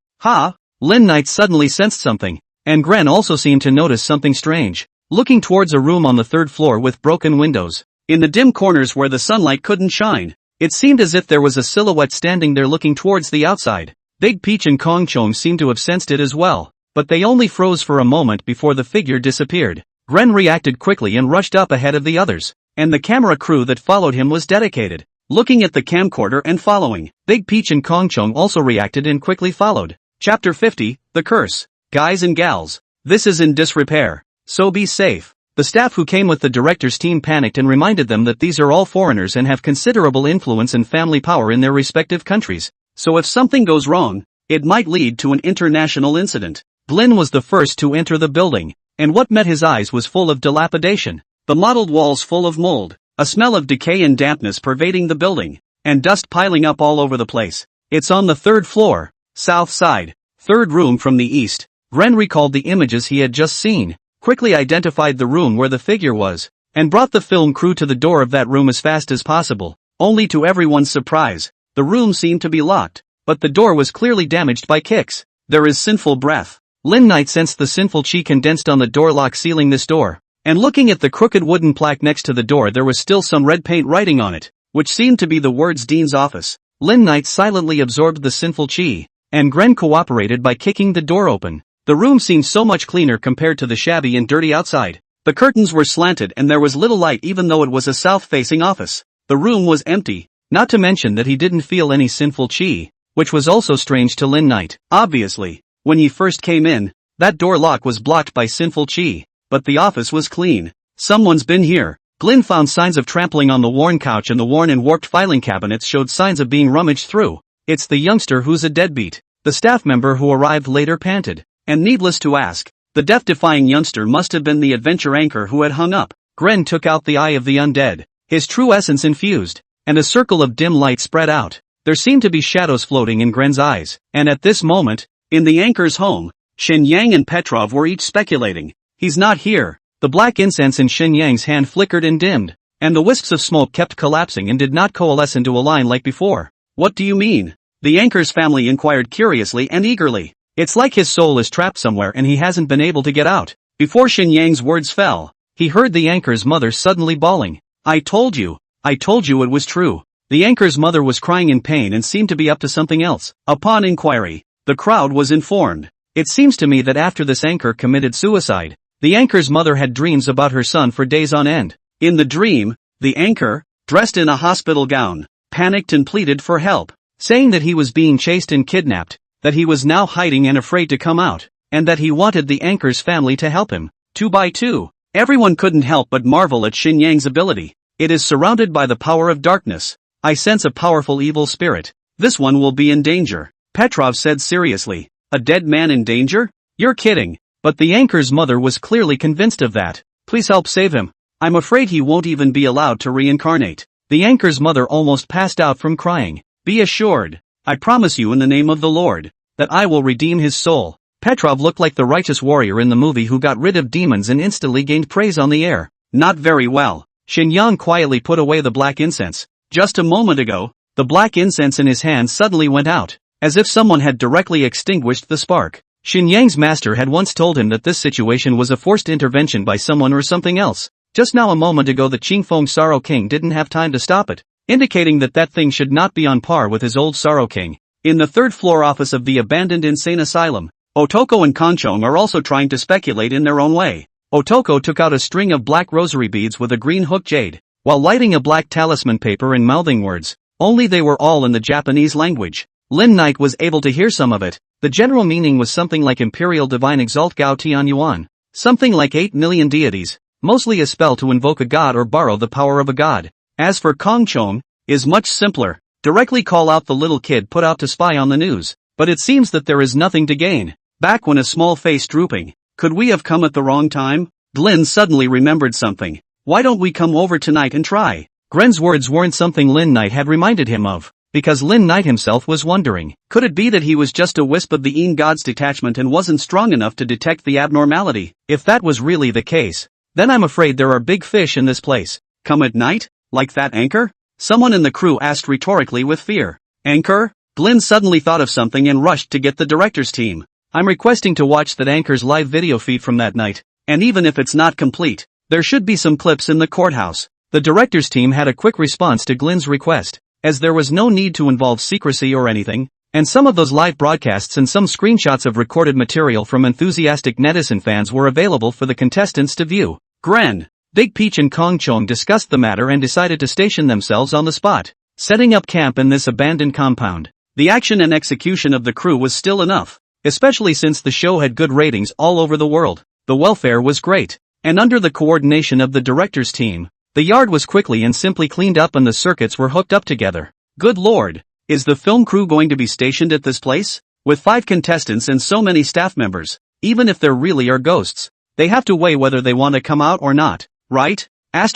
Lin Knight suddenly sensed something, and Gren also seemed to notice something strange. Looking towards a room on the 3rd floor with broken windows, in the dim corners where the sunlight couldn't shine, It seemed as if there was a silhouette standing there looking towards the outside. Big Peach and Kong Chong seemed to have sensed it as well, but they only froze for a moment before the figure disappeared. Gren reacted quickly and rushed up ahead of the others, and the camera crew that followed him was dedicated, looking at the camcorder and following. Big Peach and Kong Chong also reacted and quickly followed. Chapter 50, The Curse. Guys and gals, this is in disrepair, so be safe. The staff who came with the director's team panicked and reminded them that these are all foreigners and have considerable influence and family power in their respective countries, so if something goes wrong, it might lead to an international incident. Glyn was the first to enter the building, and what met his eyes was full of dilapidation. The mottled walls full of mold, a smell of decay and dampness pervading the building, and dust piling up all over the place. It's on the 3rd floor, south side, 3rd room from the east. Gren recalled the images he had just seen, quickly identified the room where the figure was, and brought the film crew to the door of that room as fast as possible. Only to everyone's surprise, the room seemed to be locked, but the door was clearly damaged by kicks. There is sinful breath. Lin Knight sensed the sinful chi condensed on the door lock sealing this door, and looking at the crooked wooden plaque next to the door there was still some red paint writing on it, which seemed to be the words Dean's office. Lin Knight silently absorbed the sinful chi, and Gren cooperated by kicking the door open. The room seemed so much cleaner compared to the shabby and dirty outside. The curtains were slanted and there was little light even though it was a south-facing office. The room was empty, not to mention that he didn't feel any sinful chi, which was also strange to Lin Knight. Obviously, when he first came in, that door lock was blocked by sinful chi, but the office was clean. Someone's been here. Glyn found signs of trampling on the worn couch and the worn and warped filing cabinets showed signs of being rummaged through. It's the youngster who's a deadbeat. The staff member who arrived later panted. And needless to ask, the death-defying youngster must have been the adventure anchor who had hung up. Gren took out the eye of the undead, his true essence infused, and a circle of dim light spread out. There seemed to be shadows floating in Gren's eyes, and at this moment, in the anchor's home, Shin Yang and Petrov were each speculating. He's not here. The black incense in Shin Yang's hand flickered and dimmed, and the wisps of smoke kept collapsing and did not coalesce into a line like before. What do you mean? The anchor's family inquired curiously and eagerly. It's like his soul is trapped somewhere and he hasn't been able to get out. Before Shin Yang's words fell, he heard the anchor's mother suddenly bawling. I told you it was true. The anchor's mother was crying in pain and seemed to be up to something else. Upon inquiry, the crowd was informed. It seems to me that after this anchor committed suicide, the anchor's mother had dreams about her son for days on end. In the dream, the anchor, dressed in a hospital gown, panicked and pleaded for help, saying that he was being chased and kidnapped, that he was now hiding and afraid to come out, and that he wanted the anchor's family to help him. 2 by 2. Everyone couldn't help but marvel at Shin Yang's ability. It is surrounded by the power of darkness. I sense a powerful evil spirit. This one will be in danger. Petrov said seriously. A dead man in danger? You're kidding. But the anchor's mother was clearly convinced of that. Please help save him. I'm afraid he won't even be allowed to reincarnate. The anchor's mother almost passed out from crying. Be assured, I promise you in the name of the Lord, that I will redeem his soul. Petrov looked like the righteous warrior in the movie who got rid of demons and instantly gained praise on the air. Not very well. Shin Yang quietly put away the black incense. Just a moment ago, the black incense in his hand suddenly went out, as if someone had directly extinguished the spark. Shin Yang's master had once told him that this situation was a forced intervention by someone or something else. Just now a moment ago the Qingfeng Sorrow King didn't have time to stop it, indicating that that thing should not be on par with his old Sorrow King. In the 3rd floor office of the abandoned insane asylum, Otoko and Kanchong are also trying to speculate in their own way. Otoko took out a string of black rosary beads with a green hook jade, while lighting a black talisman paper and mouthing words, only they were all in the Japanese language. Lin Knight was able to hear some of it. The general meaning was something like Imperial Divine Exalt Gao Tian Yuan, something like 8 million deities, mostly a spell to invoke a god or borrow the power of a god. As for Kongchong, is much simpler. Directly call out the little kid put out to spy on the news. But it seems that there is nothing to gain. Back when a small face drooping. Could we have come at the wrong time? Glyn suddenly remembered something. Why don't we come over tonight and try? Gren's words weren't something Lin Knight had reminded him of, because Lin Knight himself was wondering, could it be that he was just a wisp of the Een God's detachment and wasn't strong enough to detect the abnormality? If that was really the case, then I'm afraid there are big fish in this place. Come at night? Like that anchor? Someone in the crew asked rhetorically with fear. Anchor? Glyn suddenly thought of something and rushed to get the director's team. I'm requesting to watch that anchor's live video feed from that night, and even if it's not complete, there should be some clips in the courthouse. The director's team had a quick response to Glyn's request. as there was no need to involve secrecy or anything, and some of those live broadcasts and some screenshots of recorded material from enthusiastic netizen fans were available for the contestants to view. Gren, Big Peach and Kong Chong discussed the matter and decided to station themselves on the spot, setting up camp in this abandoned compound. The action and execution of the crew was still enough, especially since the show had good ratings all over the world. The welfare was great, and under the coordination of the director's team, the yard was quickly and simply cleaned up and the circuits were hooked up together. Good lord, is the film crew going to be stationed at this place? With 5 contestants and so many staff members, even if there really are ghosts, they have to weigh whether they want to come out or not, right? Get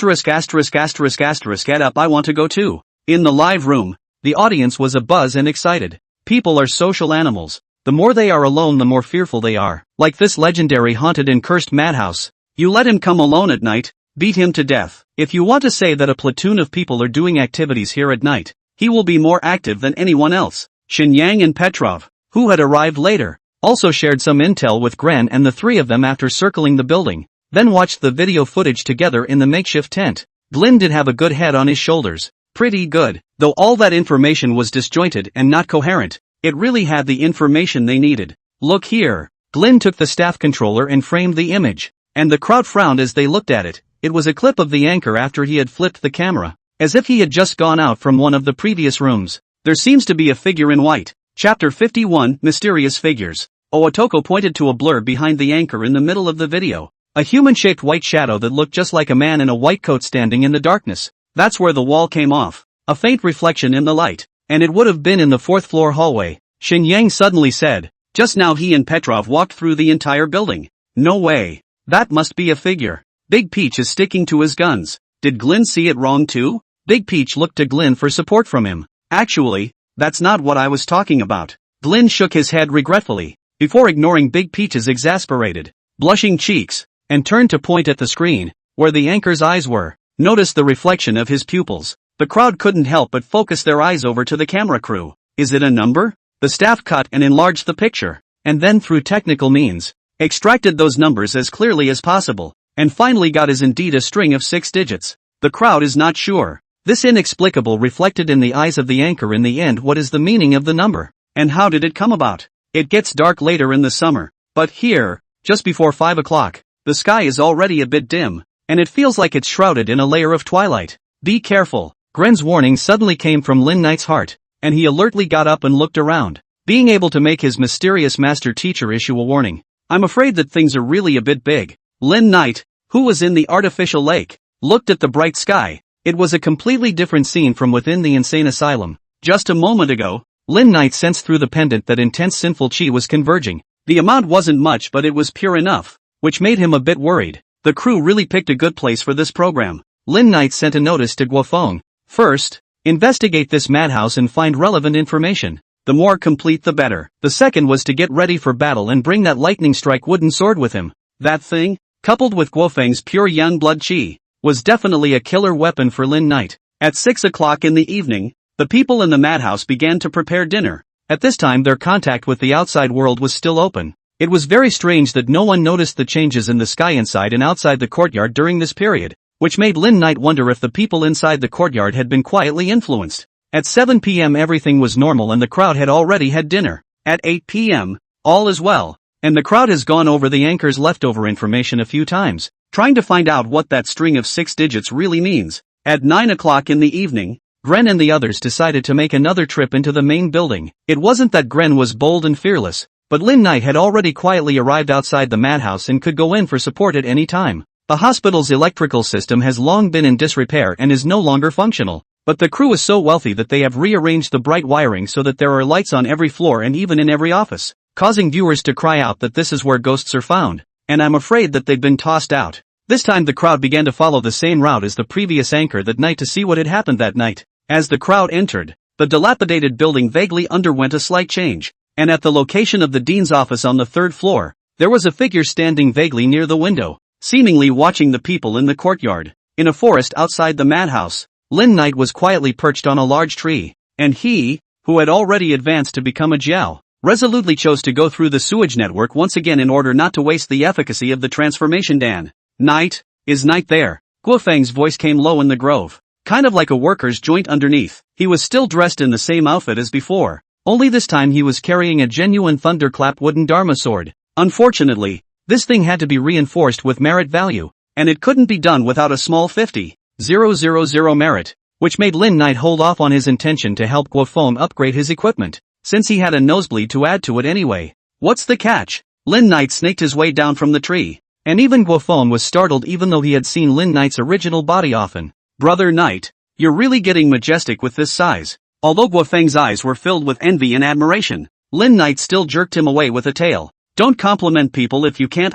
up, I want to go too. In the live room, the audience was abuzz and excited. People are social animals. The more they are alone, the more fearful they are. Like this legendary haunted and cursed madhouse. You let him come alone at night, beat him to death. If you want to say that a platoon of people are doing activities here at night, he will be more active than anyone else. Shenyang and Petrov, who had arrived later, also shared some intel with Gren and the 3 of them after circling the building, then watched the video footage together in the makeshift tent. Glenn did have a good head on his shoulders. Pretty good. Though all that information was disjointed and not coherent, it really had the information they needed. Look here. Glenn took the staff controller and framed the image, and the crowd frowned as they looked at it. It was a clip of the anchor after he had flipped the camera, as if he had just gone out from one of the previous rooms. There seems to be a figure in white. Chapter 51, Mysterious Figures. Ootoko pointed to a blur behind the anchor in the middle of the video. A human-shaped white shadow that looked just like a man in a white coat standing in the darkness. That's where the wall came off. A faint reflection in the light. And it would have been in the 4th floor hallway. Shenyang suddenly said. Just now he and Petrov walked through the entire building. No way. That must be a figure. Big Peach is sticking to his guns. Did Glenn see it wrong too? Big Peach looked to Glenn for support from him. Actually, that's not what I was talking about. Glenn shook his head regretfully, before ignoring Big Peach's exasperated, blushing cheeks, and turned to point at the screen, where the anchor's eyes were. Notice the reflection of his pupils. The crowd couldn't help but focus their eyes over to the camera crew. Is it a number? The staff cut and enlarged the picture, and then through technical means, extracted those numbers as clearly as possible, and finally got is indeed a string of 6 digits. The crowd is not sure. This inexplicable reflected in the eyes of the anchor in the end. What is the meaning of the number? And how did it come about? It gets dark later in the summer, but here, just before 5 o'clock, the sky is already a bit dim, and it feels like it's shrouded in a layer of twilight. Be careful. Gren's warning suddenly came from Lin Knight's heart, and he alertly got up and looked around, being able to make his mysterious master teacher issue a warning. I'm afraid that things are really a bit big. Lin Knight, who was in the artificial lake, looked at the bright sky. It was a completely different scene from within the insane asylum. Just a moment ago, Lin Knight sensed through the pendant that intense sinful chi was converging. The amount wasn't much, but it was pure enough, which made him a bit worried. The crew really picked a good place for this program. Lin Knight sent a notice to Guofeng. First, investigate this madhouse and find relevant information. The more complete the better. The second was to get ready for battle and bring that lightning strike wooden sword with him. That thing, coupled with Guofeng's pure young blood chi, was definitely a killer weapon for Lin Knight. At 6 o'clock in the evening, the people in the madhouse began to prepare dinner. At this time their contact with the outside world was still open. It was very strange that no one noticed the changes in the sky inside and outside the courtyard during this period, which made Lin Knight wonder if the people inside the courtyard had been quietly influenced. At 7 p.m. everything was normal and the crowd had already had dinner. At 8 p.m., all is well, and the crowd has gone over the anchor's leftover information a few times, trying to find out what that string of 6 digits really means. At 9 o'clock in the evening, Gren and the others decided to make another trip into the main building. It wasn't that Gren was bold and fearless, but Lin Knight had already quietly arrived outside the madhouse and could go in for support at any time. The hospital's electrical system has long been in disrepair and is no longer functional, but the crew is so wealthy that they have rearranged the bright wiring so that there are lights on every floor and even in every office, causing viewers to cry out that this is where ghosts are found, and I'm afraid that they've been tossed out. This time the crowd began to follow the same route as the previous anchor that night to see what had happened that night. As the crowd entered, the dilapidated building vaguely underwent a slight change, and at the location of the dean's office on the 3rd floor, there was a figure standing vaguely near the window, seemingly watching the people in the courtyard. In a forest outside the madhouse, Lin Knight was quietly perched on a large tree, and he, who had already advanced to become a Jiao, resolutely chose to go through the sewage network once again in order not to waste the efficacy of the transformation. Dan. Knight, is Knight there? Guofeng's voice came low in the grove. kind of like a worker's joint underneath. He was still dressed in the same outfit as before, only this time he was carrying a genuine thunderclap wooden dharma sword. Unfortunately, this thing had to be reinforced with merit value, and it couldn't be done without a small 50,000 merit, which made Lin Knight hold off on his intention to help Guofeng upgrade his equipment, since he had a nosebleed to add to it anyway. What's the catch? Lin Knight snaked his way down from the tree, and even Guofeng was startled even though he had seen Lin Knight's original body often. Brother Knight, you're really getting majestic with this size. Although Guofeng's eyes were filled with envy and admiration, Lin Knight still jerked him away with a tail. Don't compliment people if you can't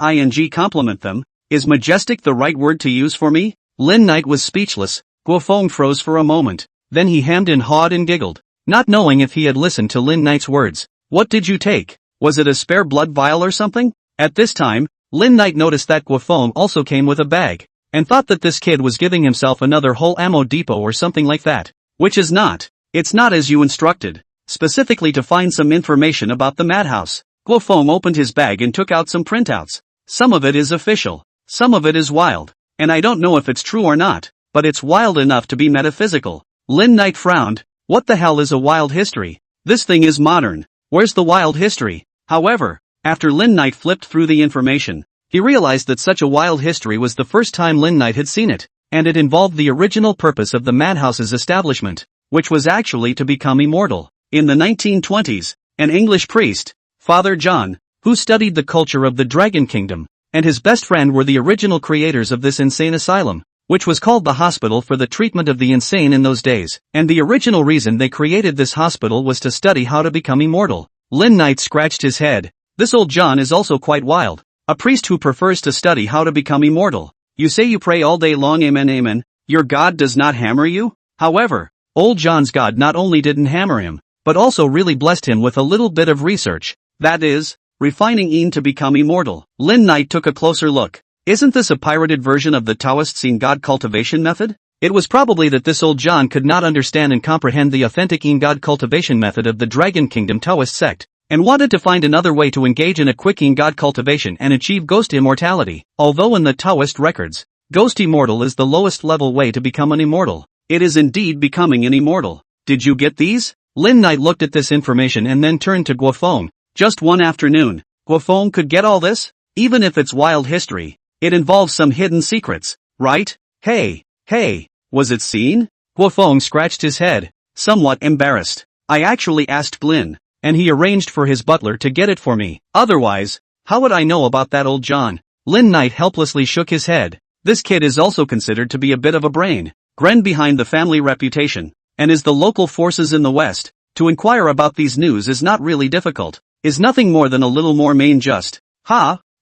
compliment them. Is majestic the right word to use for me? Lin Knight was speechless. Guofeng froze for a moment, then he hemmed and hawed and giggled, not knowing if he had listened to Lin Knight's words. What did you take? Was it a spare blood vial or something? At this time, Lin Knight noticed that Guofeng also came with a bag, and thought that this kid was giving himself another whole ammo depot or something like that. Which is not. It's not as you instructed. Specifically to find some information about the madhouse. Guofeng opened his bag and took out some printouts. Some of it is official. Some of it is wild. And I don't know if it's true or not, but it's wild enough to be metaphysical. Lin Knight frowned. What the hell is a wild history? This thing is modern. Where's the wild history? However, after Lin Knight flipped through the information, he realized that such a wild history was the first time Lin Knight had seen it, and it involved the original purpose of the madhouse's establishment, which was actually to become immortal. In the 1920s, an English priest, Father John, who studied the culture of the Dragon Kingdom, and his best friend were the original creators of this insane asylum, which was called the Hospital for the Treatment of the Insane in those days, and the original reason they created this hospital was to study how to become immortal. Lin Knight scratched his head. This old John is also quite wild. A priest who prefers to study how to become immortal. You say you pray all day long, amen amen, your God does not hammer you? However, old John's God not only didn't hammer him, but also really blessed him with a little bit of research. That is, refining Een to become immortal. Lin Knight took a closer look. Isn't this a pirated version of the Taoist Een God cultivation method? It was probably that this old John could not understand and comprehend the authentic Een God cultivation method of the Dragon Kingdom Taoist sect, and wanted to find another way to engage in a quick Een God cultivation and achieve ghost immortality. Although in the Taoist records, ghost immortal is the lowest level way to become an immortal, it is indeed becoming an immortal. Did you get these? Lin Knight looked at this information and then turned to Guofeng. Just one afternoon, Guofeng could get all this? Even if it's wild history, it involves some hidden secrets, right? Hey, was it seen? Guofeng scratched his head, somewhat embarrassed. I actually asked Glyn, and he arranged for his butler to get it for me. Otherwise, how would I know about that old John? Lin Knight helplessly shook his head. This kid is also considered to be a bit of a brain gren behind the family reputation, and is the local forces in the West. To inquire about these news is not really difficult, is nothing more than a little more main just.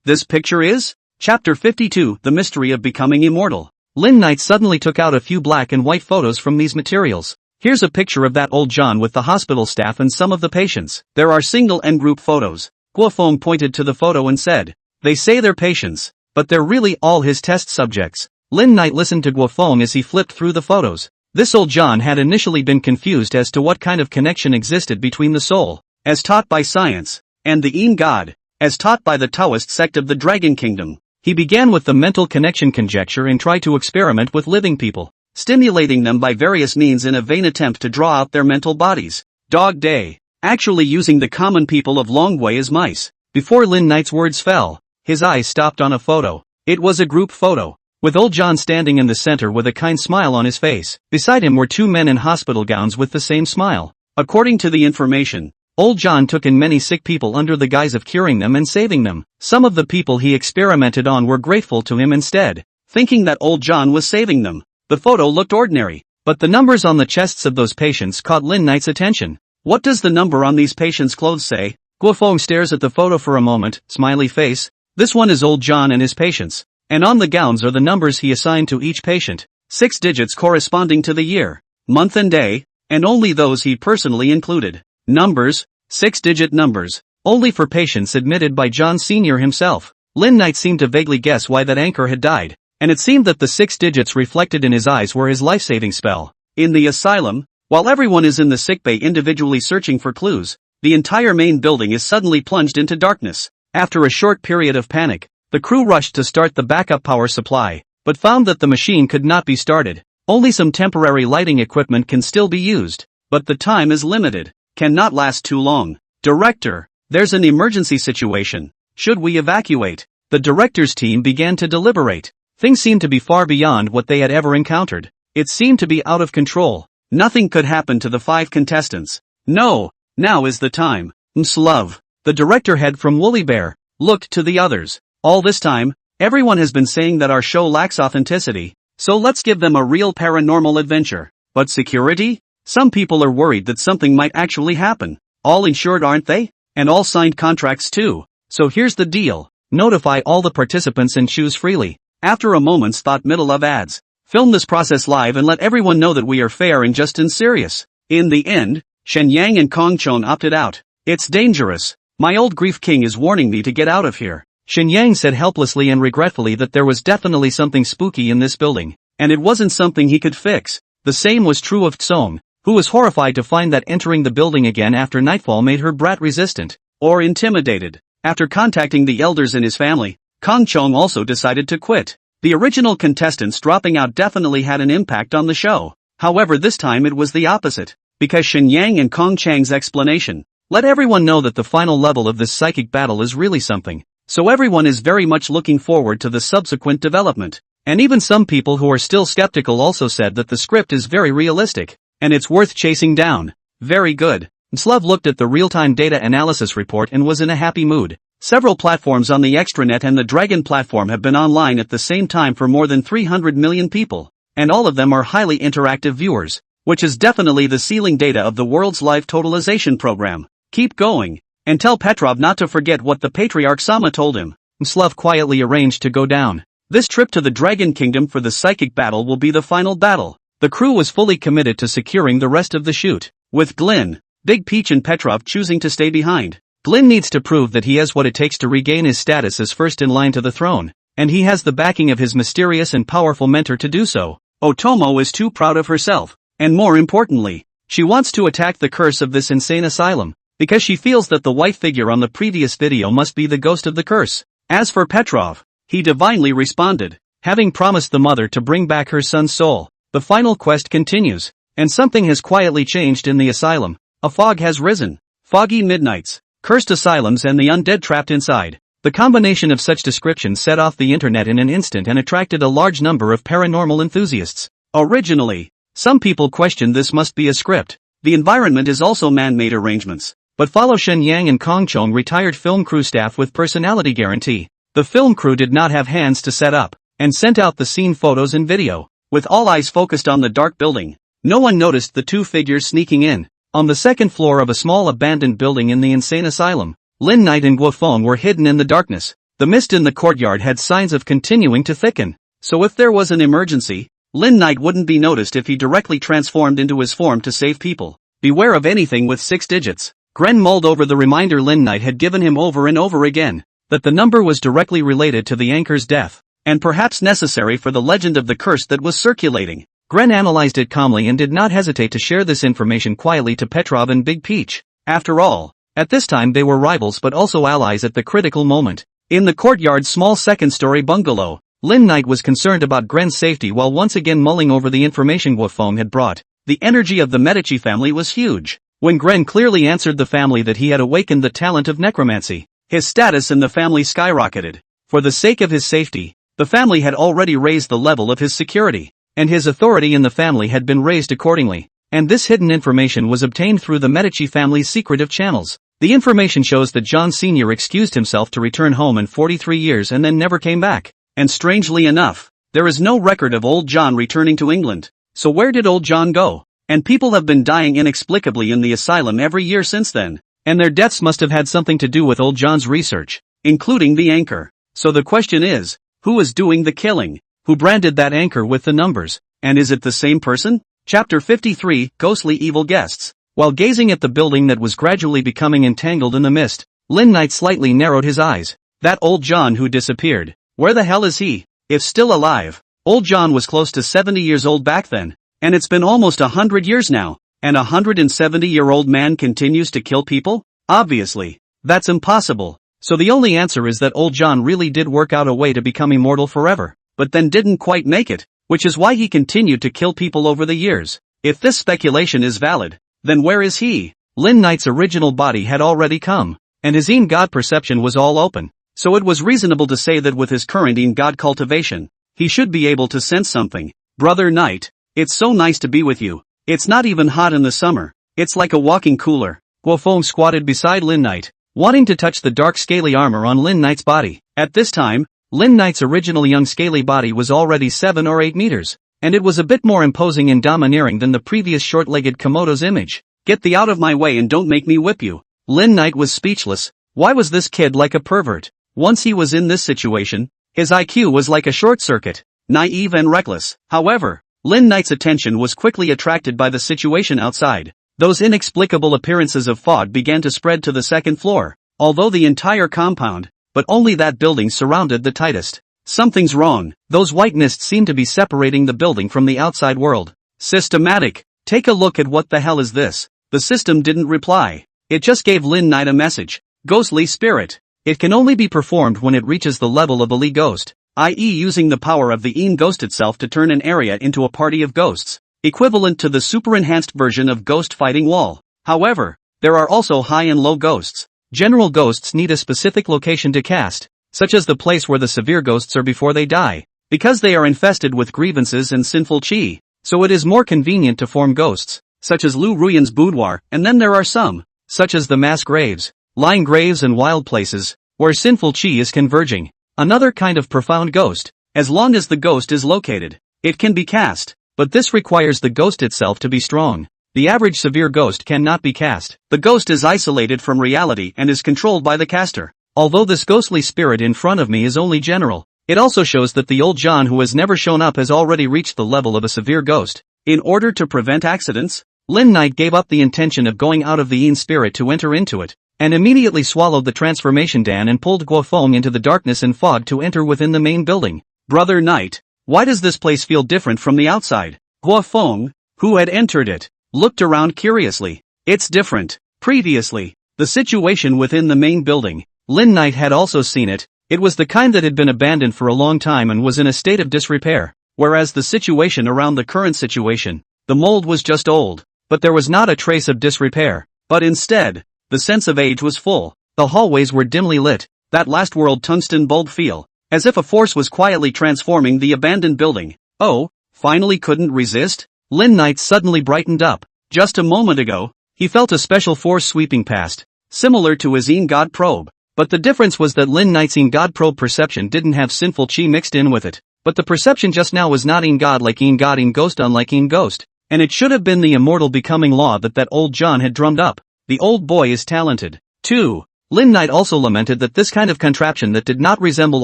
This picture is? Chapter 52, The Mystery of Becoming Immortal. Lin Knight suddenly took out a few black and white photos from these materials. Here's a picture of that old John with the hospital staff and some of the patients. There are single and group photos. Guofeng pointed to the photo and said, they say they're patients, but they're really all his test subjects. Lin Knight listened to Guofeng as he flipped through the photos. This old John had initially been confused as to what kind of connection existed between the soul, as taught by science, and the Een God, as taught by the Taoist sect of the Dragon Kingdom. He began with the mental connection conjecture and tried to experiment with living people, stimulating them by various means in a vain attempt to draw out their mental bodies. Dog day. Actually using the common people of Longwei as mice. Before Lin Knight's words fell, his eyes stopped on a photo. It was a group photo, with old John standing in the center with a kind smile on his face. Beside him were two men in hospital gowns with the same smile. According to the information, old John took in many sick people under the guise of curing them and saving them. Some of the people he experimented on were grateful to him instead, thinking that old John was saving them. The photo looked ordinary, but the numbers on the chests of those patients caught Lin Knight's attention. What does the number on these patients' clothes say? Guofeng stares at the photo for a moment, smiley face. This one is old John and his patients, and on the gowns are the numbers he assigned to each patient. 6 digits corresponding to the year, month and day, and only those he personally included. Numbers, 6-digit numbers, only for patients admitted by John Sr. himself. Lin Knight seemed to vaguely guess why that anchor had died, and it seemed that the 6 digits reflected in his eyes were his life-saving spell. In the asylum, while everyone is in the sickbay individually searching for clues, the entire main building is suddenly plunged into darkness. After a short period of panic, the crew rushed to start the backup power supply, but found that the machine could not be started. Only some temporary lighting equipment can still be used, but the time is limited, cannot last too long. Director, there's an emergency situation. Should we evacuate? The director's team began to deliberate. Things seemed to be far beyond what they had ever encountered. It seemed to be out of control. Nothing could happen to the 5 contestants. No, now is the time. Mslov, the director head from Woolly Bear, looked to the others. All this time, everyone has been saying that our show lacks authenticity, so let's give them a real paranormal adventure. But security? Some people are worried that something might actually happen. All insured, aren't they? And all signed contracts too. So here's the deal. Notify all the participants and choose freely. After a moment's thought, middle of ads. Film this process live and let everyone know that we are fair and just and serious. In the end, Shen Yang and Kong Chon opted out. It's dangerous. My old grief king is warning me to get out of here. Shen Yang said helplessly and regretfully that there was definitely something spooky in this building, and it wasn't something he could fix. The same was true of Tsong, who was horrified to find that entering the building again after nightfall made her brat resistant, or intimidated. After contacting the elders in his family, Kong Chong also decided to quit. The original contestants dropping out definitely had an impact on the show. However, this time it was the opposite, because Shen Yang and Kong Chang's explanation let everyone know that the final level of this psychic battle is really something. So everyone is very much looking forward to the subsequent development. And even some people who are still skeptical also said that the script is very realistic, and it's worth chasing down. Very good. Mslov looked at the real-time data analysis report and was in a happy mood. Several platforms on the extranet and the Dragon platform have been online at the same time for more than 300 million people, and all of them are highly interactive viewers, which is definitely the ceiling data of the world's live totalization program. Keep going, and tell Petrov not to forget what the Patriarch Sama told him. Mslov quietly arranged to go down. This trip to the Dragon Kingdom for the psychic battle will be the final battle. The crew was fully committed to securing the rest of the shoot, with Glynn, Big Peach and Petrov choosing to stay behind. Glynn needs to prove that he has what it takes to regain his status as first in line to the throne, and he has the backing of his mysterious and powerful mentor to do so. Otomo is too proud of herself, and more importantly, she wants to attack the curse of this insane asylum, because she feels that the white figure on the previous video must be the ghost of the curse. As for Petrov, he divinely responded, having promised the mother to bring back her son's soul. The final quest continues, and something has quietly changed in the asylum. A fog has risen. Foggy midnights, cursed asylums and the undead trapped inside. The combination of such descriptions set off the internet in an instant and attracted a large number of paranormal enthusiasts. Originally, some people questioned this must be a script. The environment is also man-made arrangements. But follow Shen Yang and Kong Chong retired film crew staff with personality guarantee. The film crew did not have hands to set up, and sent out the scene photos and video. With all eyes focused on the dark building, no one noticed the 2 figures sneaking in. On the second floor of a small abandoned building in the insane asylum, Lin Knight and Guo Feng were hidden in the darkness. The mist in the courtyard had signs of continuing to thicken, so if there was an emergency, Lin Knight wouldn't be noticed if he directly transformed into his form to save people. Beware of anything with 6 digits. Gren mulled over the reminder Lin Knight had given him over and over again, that the number was directly related to the anchor's death, and perhaps necessary for the legend of the curse that was circulating. Gren analyzed it calmly and did not hesitate to share this information quietly to Petrov and Big Peach. After all, at this time they were rivals but also allies at the critical moment. In the courtyard's small second-story bungalow, Lin Knight was concerned about Gren's safety while once again mulling over the information Guo Feng had brought. The energy of the Medici family was huge. When Gren clearly answered the family that he had awakened the talent of necromancy, his status in the family skyrocketed. For the sake of his safety, the family had already raised the level of his security, and his authority in the family had been raised accordingly, and this hidden information was obtained through the Medici family's secretive channels. The information shows that John Sr. excused himself to return home in 43 years and then never came back. And strangely enough, there is no record of old John returning to England. So where did old John go? And people have been dying inexplicably in the asylum every year since then, and their deaths must have had something to do with old John's research, including the anchor. So the question is, who is doing the killing? Who branded that anchor with the numbers? And is it the same person? Chapter 53, Ghostly Evil Guests. While gazing at the building that was gradually becoming entangled in the mist, Lin Knight slightly narrowed his eyes. That old John who disappeared. Where the hell is he? If still alive. Old John was close to 70 years old back then. And it's been almost 100 years now, and a 170-year-old man continues to kill people? Obviously, that's impossible. So the only answer is that old John really did work out a way to become immortal forever, but then didn't quite make it, which is why he continued to kill people over the years. If this speculation is valid, then where is he? Lin Knight's original body had already come, and his Yin God perception was all open, so it was reasonable to say that with his current Yin God cultivation, he should be able to sense something. Brother Knight, it's so nice to be with you. It's not even hot in the summer. It's like a walking cooler. Guofeng squatted beside Lin Knight, wanting to touch the dark scaly armor on Lin Knight's body. At this time, Lin Knight's original young scaly body was already 7 or 8 meters, and it was a bit more imposing and domineering than the previous short-legged Komodo's image. Get thee out of my way and don't make me whip you. Lin Knight was speechless. Why was this kid like a pervert? Once he was in this situation, his IQ was like a short circuit, naive and reckless. However, Lin Knight's attention was quickly attracted by the situation outside. Those inexplicable appearances of fog began to spread to the second floor, although the entire compound, but only that building surrounded the tightest. Something's wrong. Those white mists seem to be separating the building from the outside world. Systematic. Take a look at what the hell is this? The system didn't reply. It just gave Lin Knight a message. Ghostly spirit. It can only be performed when it reaches the level of a Li ghost, i.e. using the power of the Yin ghost itself to turn an area into a party of ghosts, equivalent to the super-enhanced version of Ghost Fighting Wall. However, there are also high and low ghosts. General ghosts need a specific location to cast, such as the place where the severe ghosts are before they die, because they are infested with grievances and sinful chi, so it is more convenient to form ghosts, such as Lu Ruyan's boudoir, and then there are some, such as the mass graves, lying graves and wild places, where sinful chi is converging. Another kind of profound ghost, as long as the ghost is located, it can be cast, but this requires the ghost itself to be strong. The average severe ghost cannot be cast. The ghost is isolated from reality and is controlled by the caster. Although this ghostly spirit in front of me is only general, it also shows that the old John who has never shown up has already reached the level of a severe ghost. In order to prevent accidents, Lin Knight gave up the intention of going out of the Yin spirit to enter into it, and immediately swallowed the transformation Dan and pulled Guofeng into the darkness and fog to enter within the main building. Brother Knight, why does this place feel different from the outside? Guofeng, who had entered it, looked around curiously. It's different. Previously, the situation within the main building, Lin Knight had also seen it. It was the kind that had been abandoned for a long time and was in a state of disrepair, whereas the situation around the current situation, the mold was just old, but there was not a trace of disrepair, but instead, the sense of age was full. The hallways were dimly lit, that last world tungsten bulb feel, as if a force was quietly transforming the abandoned building. Oh, finally couldn't resist? Lin Knight suddenly brightened up. Just a moment ago, he felt a special force sweeping past, similar to his Yin God probe. But the difference was that Lin Knight's Yin God probe perception didn't have sinful chi mixed in with it. But the perception just now was not Yin God like Yin God Yin Ghost unlike Yin Ghost. And it should have been the immortal becoming law that old John had drummed up. The old boy is talented. 2. Lin Knight also lamented that this kind of contraption that did not resemble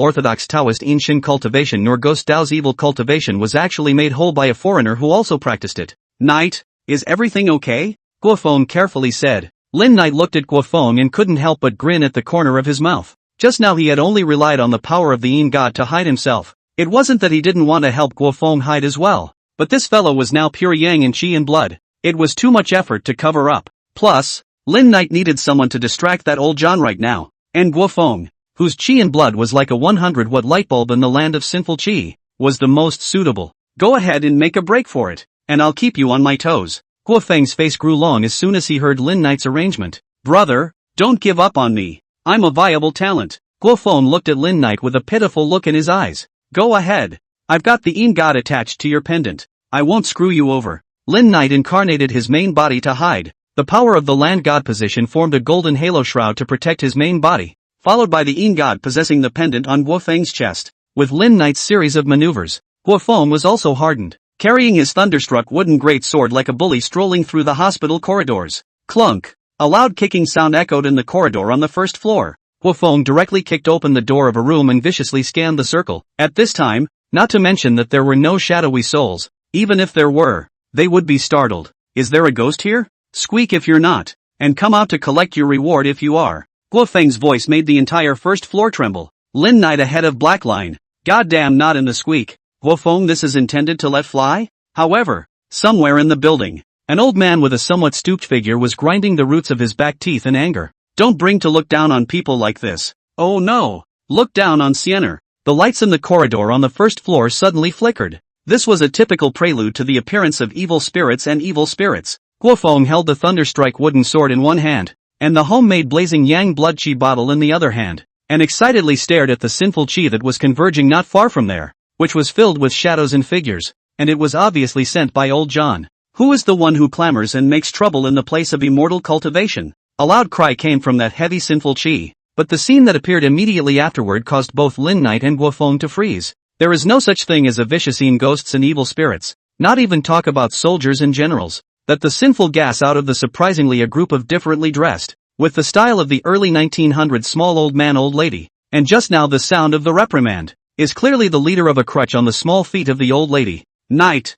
orthodox Taoist Yin Shin cultivation nor Ghost Dao's evil cultivation was actually made whole by a foreigner who also practiced it. Knight, is everything okay? Guofeng carefully said. Lin Knight looked at Guofeng and couldn't help but grin at the corner of his mouth. Just now he had only relied on the power of the Yin God to hide himself. It wasn't that he didn't want to help Guofeng hide as well, but this fellow was now pure yang and chi and blood. It was too much effort to cover up. Plus, Lin Knight needed someone to distract that old John right now, and Guofeng, whose chi and blood was like a 100-watt light bulb in the land of sinful chi, was the most suitable. Go ahead and make a break for it, and I'll keep you on my toes. Guofeng's face grew long as soon as he heard Lin Knight's arrangement. Brother, don't give up on me. I'm a viable talent. Guofeng looked at Lin Knight with a pitiful look in his eyes. Go ahead. I've got the Yin God attached to your pendant. I won't screw you over. Lin Knight incarnated his main body to hide. The power of the land god position formed a golden halo shroud to protect his main body, followed by the Yin God possessing the pendant on Guofeng's chest. With Lin Knight's series of maneuvers, Guofeng was also hardened, carrying his thunderstruck wooden great sword like a bully strolling through the hospital corridors. Clunk! A loud kicking sound echoed in the corridor on the first floor. Guofeng directly kicked open the door of a room and viciously scanned the circle. At this time, not to mention that there were no shadowy souls, even if there were, they would be startled. Is there a ghost here? Squeak if you're not, and come out to collect your reward if you are. Guofeng's voice made the entire first floor tremble. Lin Knight ahead of Blackline. Goddamn, not in the squeak. Guofeng, this is intended to let fly? However, somewhere in the building, an old man with a somewhat stooped figure was grinding the roots of his back teeth in anger. Don't bring to look down on people like this. Oh no! Look down on Sienner. The lights in the corridor on the first floor suddenly flickered. This was a typical prelude to the appearance of evil spirits and evil spirits. Guofeng held the thunderstrike wooden sword in one hand, and the homemade blazing yang blood chi bottle in the other hand, and excitedly stared at the sinful chi that was converging not far from there, which was filled with shadows and figures, and it was obviously sent by old John. Who is the one who clamors and makes trouble in the place of immortal cultivation? A loud cry came from that heavy sinful chi, but the scene that appeared immediately afterward caused both Lin Knight and Guofeng to freeze. There is no such thing as a vicious in ghosts and evil spirits, not even talk about soldiers and generals. That the sinful gas out of the surprisingly a group of differently dressed, with the style of the early 1900s small old man old lady, and just now the sound of the reprimand, is clearly the leader of a crutch on the small feet of the old lady. Knight,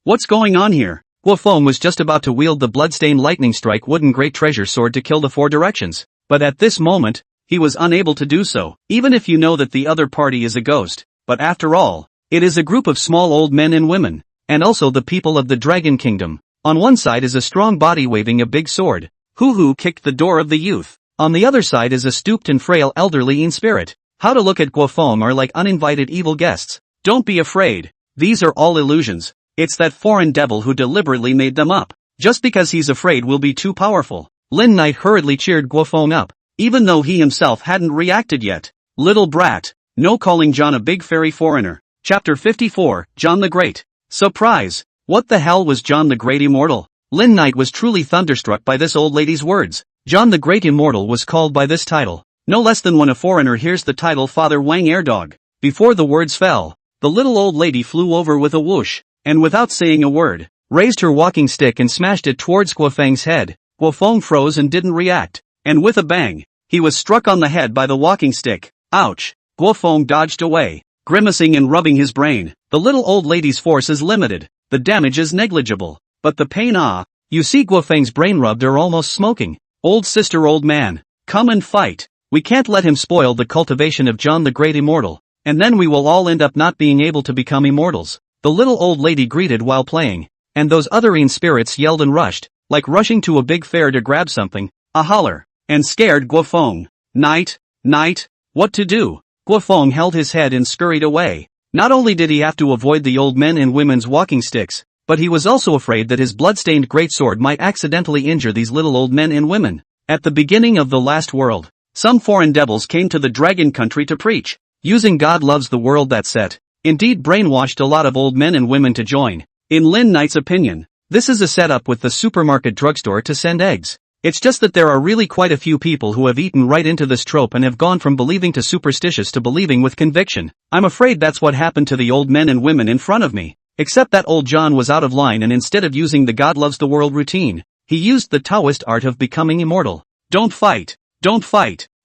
what's going on here? Guofeng was just about to wield the bloodstained lightning strike wooden great treasure sword to kill the four directions, but at this moment, he was unable to do so, even if you know that the other party is a ghost. But after all, it is a group of small old men and women, and also the people of the Dragon Kingdom. On one side is a strong body waving a big sword, who kicked the door of the youth. On the other side is a stooped and frail elderly in spirit. How to look at Guofeng are like uninvited evil guests. Don't be afraid. These are all illusions. It's that foreign devil who deliberately made them up. Just because he's afraid we'll be too powerful. Lin Knight hurriedly cheered Guofeng up, even though he himself hadn't reacted yet. Little brat. No calling John a big fairy foreigner. Chapter 54, John the Great. Surprise! What the hell was John the Great Immortal? Lin Knight was truly thunderstruck by this old lady's words. John the Great Immortal was called by this title, no less than when a foreigner hears the title Father Wang Airdog. Before the words fell, the little old lady flew over with a whoosh, and without saying a word, raised her walking stick and smashed it towards Guofeng's head. Guofeng froze and didn't react, and with a bang, he was struck on the head by the walking stick. Ouch! Guofeng dodged away, grimacing and rubbing his brain. The little old lady's force is limited, the damage is negligible, but the pain you see Guofeng's brain rubbed are almost smoking. Old sister old man, come and fight. We can't let him spoil the cultivation of John the Great Immortal, and then we will all end up not being able to become immortals. The little old lady greeted while playing, and those other in spirits yelled and rushed, like rushing to a big fair to grab something, a holler, and scared Guofeng. Knight, what to do? Guofeng held his head and scurried away. Not only did he have to avoid the old men and women's walking sticks, but he was also afraid that his blood-stained greatsword might accidentally injure these little old men and women. At the beginning of the last world, some foreign devils came to the dragon country to preach, using God loves the world that set, indeed brainwashed a lot of old men and women to join. In Lin Knight's opinion, this is a setup with the supermarket drugstore to send eggs. It's just that there are really quite a few people who have eaten right into this trope and have gone from believing to superstitious to believing with conviction. I'm afraid that's what happened to the old men and women in front of me. Except that old John was out of line, and instead of using the God loves the world routine, he used the Taoist art of becoming immortal. Don't fight.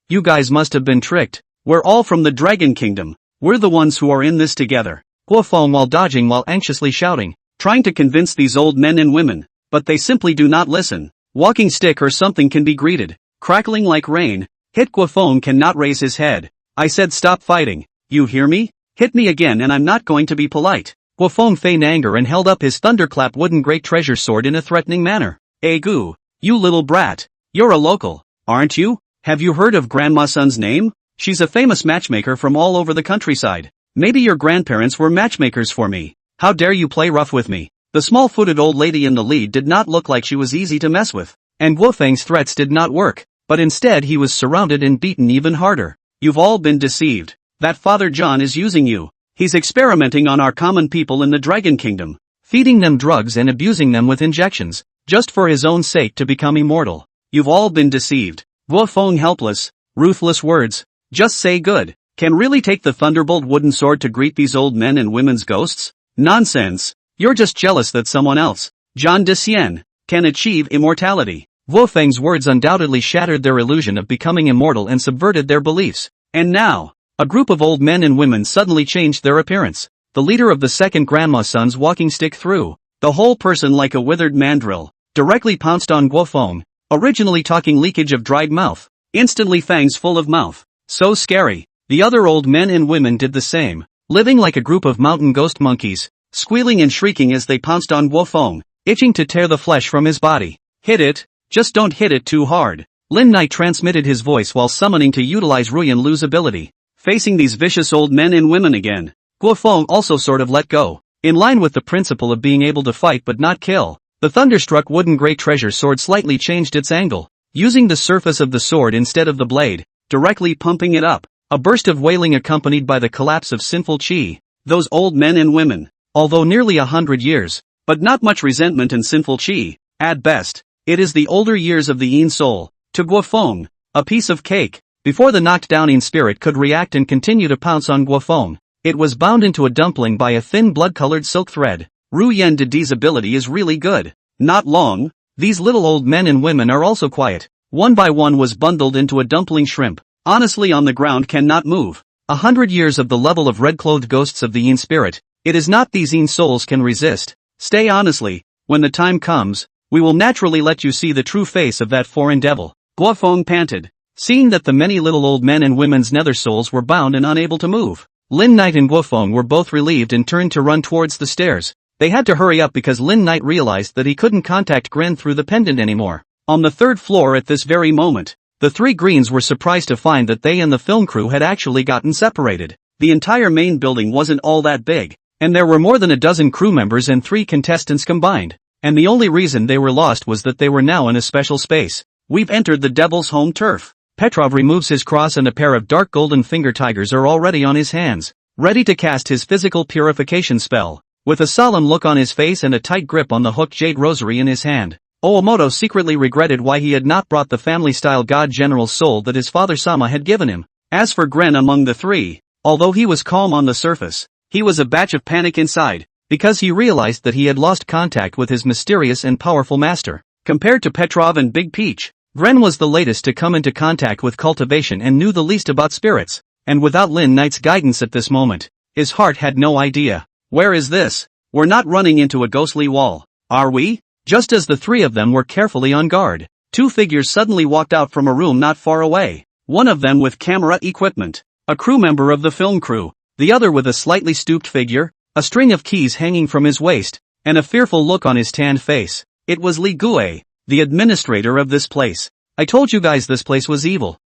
You guys must have been tricked. We're all from the Dragon Kingdom. We're the ones who are in this together. Guofeng while dodging while anxiously shouting, trying to convince these old men and women, but they simply do not listen. Walking stick or something can be greeted, crackling like rain. Hit Guofeng cannot raise his head. I said stop fighting. You hear me? Hit me again and I'm not going to be polite. Guofeng feigned anger and held up his thunderclap wooden great treasure sword in a threatening manner. Gu, you little brat. You're a local, aren't you? Have you heard of Grandma Sun's name? She's a famous matchmaker from all over the countryside. Maybe your grandparents were matchmakers for me. How dare you play rough with me? The small-footed old lady in the lead did not look like she was easy to mess with, and Guofeng's threats did not work, but instead he was surrounded and beaten even harder. You've all been deceived. That Father John is using you. He's experimenting on our common people in the Dragon Kingdom, feeding them drugs and abusing them with injections, just for his own sake to become immortal. You've all been deceived. Guofeng helpless, ruthless words. Just say good. Can really take the thunderbolt wooden sword to greet these old men and women's ghosts? Nonsense. You're just jealous that someone else, John de Sien, can achieve immortality. Guofeng's words undoubtedly shattered their illusion of becoming immortal and subverted their beliefs. And now, a group of old men and women suddenly changed their appearance. The leader of the second Grandma Sun's walking stick threw, the whole person like a withered mandrill, directly pounced on Guofeng, originally talking leakage of dried mouth, instantly fangs full of mouth. So scary. The other old men and women did the same, living like a group of mountain ghost monkeys, squealing and shrieking as they pounced on Guofeng, itching to tear the flesh from his body. Hit it, just don't hit it too hard. Lin Knight transmitted his voice while summoning to utilize Ruyan Lu's ability. Facing these vicious old men and women again, Guofeng also sort of let go, In line with the principle of being able to fight but not kill, the thunderstruck wooden great treasure sword slightly changed its angle, using the surface of the sword instead of the blade, directly pumping it up. A burst of wailing accompanied by the collapse of sinful chi. Those old men and women, although nearly 100 years, but not much resentment and sinful chi, at best. It is the older years of the Yin soul, to Guofeng, a piece of cake. Before the knocked down Yin spirit could react and continue to pounce on Guofeng, it was bound into a dumpling by a thin blood-colored silk thread. Ru Yen Didi's ability is really good. Not long, these little old men and women are also quiet. One by one was bundled into a dumpling shrimp. Honestly, on the ground cannot move. 100 years of the level of red-clothed ghosts of the Yin spirit. It is not these Yin souls can resist. Stay honestly, when the time comes, we will naturally let you see the true face of that foreign devil. Guofeng panted. Seeing that the many little old men and women's nether souls were bound and unable to move, Lin Knight and Guofeng were both relieved and turned to run towards the stairs. They had to hurry up because Lin Knight realized that he couldn't contact Gren through the pendant anymore. On the third floor at this very moment, the three greens were surprised to find that they and the film crew had actually gotten separated. The entire main building wasn't all that big, and there were more than a dozen crew members and 3 contestants combined. And the only reason they were lost was that they were now in a special space. We've entered the devil's home turf. Petrov removes his cross and a pair of dark golden finger tigers are already on his hands, ready to cast his physical purification spell. With a solemn look on his face and a tight grip on the hooked jade rosary in his hand, Owamoto secretly regretted why he had not brought the family-style god general's soul that his father Sama had given him. As for Gren among the 3, although he was calm on the surface, he was a batch of panic inside, because he realized that he had lost contact with his mysterious and powerful master. Compared to Petrov and Big Peach, Gren was the latest to come into contact with cultivation and knew the least about spirits, and without Lin Knight's guidance at this moment, his heart had no idea. Where is this? We're not running into a ghostly wall, are we? Just as the 3 of them were carefully on guard, 2 figures suddenly walked out from a room not far away, one of them with camera equipment, a crew member of the film crew, the other with a slightly stooped figure, a string of keys hanging from his waist, and a fearful look on his tanned face. It was Li Gue, the administrator of this place. I told you guys this place was evil,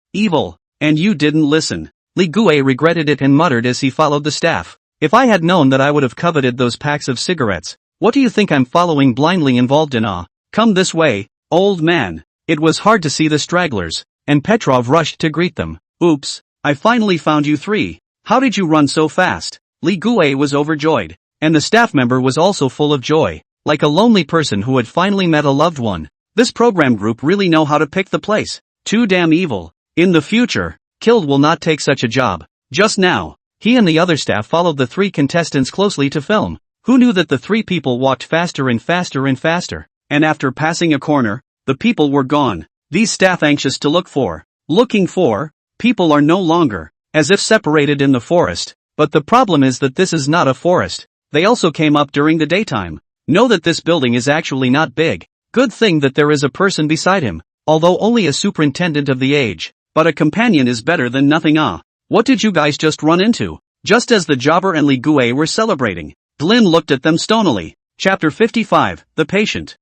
and you didn't listen. Li Gue regretted it and muttered as he followed the staff. If I had known that I would have coveted those packs of cigarettes. What do you think I'm following blindly involved in? Come this way, old man. It was hard to see the stragglers, and Petrov rushed to greet them. Oops, I finally found you 3. How did you run so fast? Li Gue was overjoyed, and the staff member was also full of joy, like a lonely person who had finally met a loved one. This program group really know how to pick the place. Too damn evil. In the future, Killed will not take such a job. Just now, he and the other staff followed the 3 contestants closely to film. Who knew that the 3 people walked faster and faster and faster, and after passing a corner, the people were gone. These staff anxious to looking for, people are no longer, as if separated in the forest, but the problem is that this is not a forest. They also came up during the daytime. Know that this building is actually not big. Good thing that there is a person beside him, although only a superintendent of the age, but a companion is better than nothing. What did you guys just run into? Just as the jobber and Li Gue were celebrating, Glyn looked at them stonily. Chapter 55, The Patient.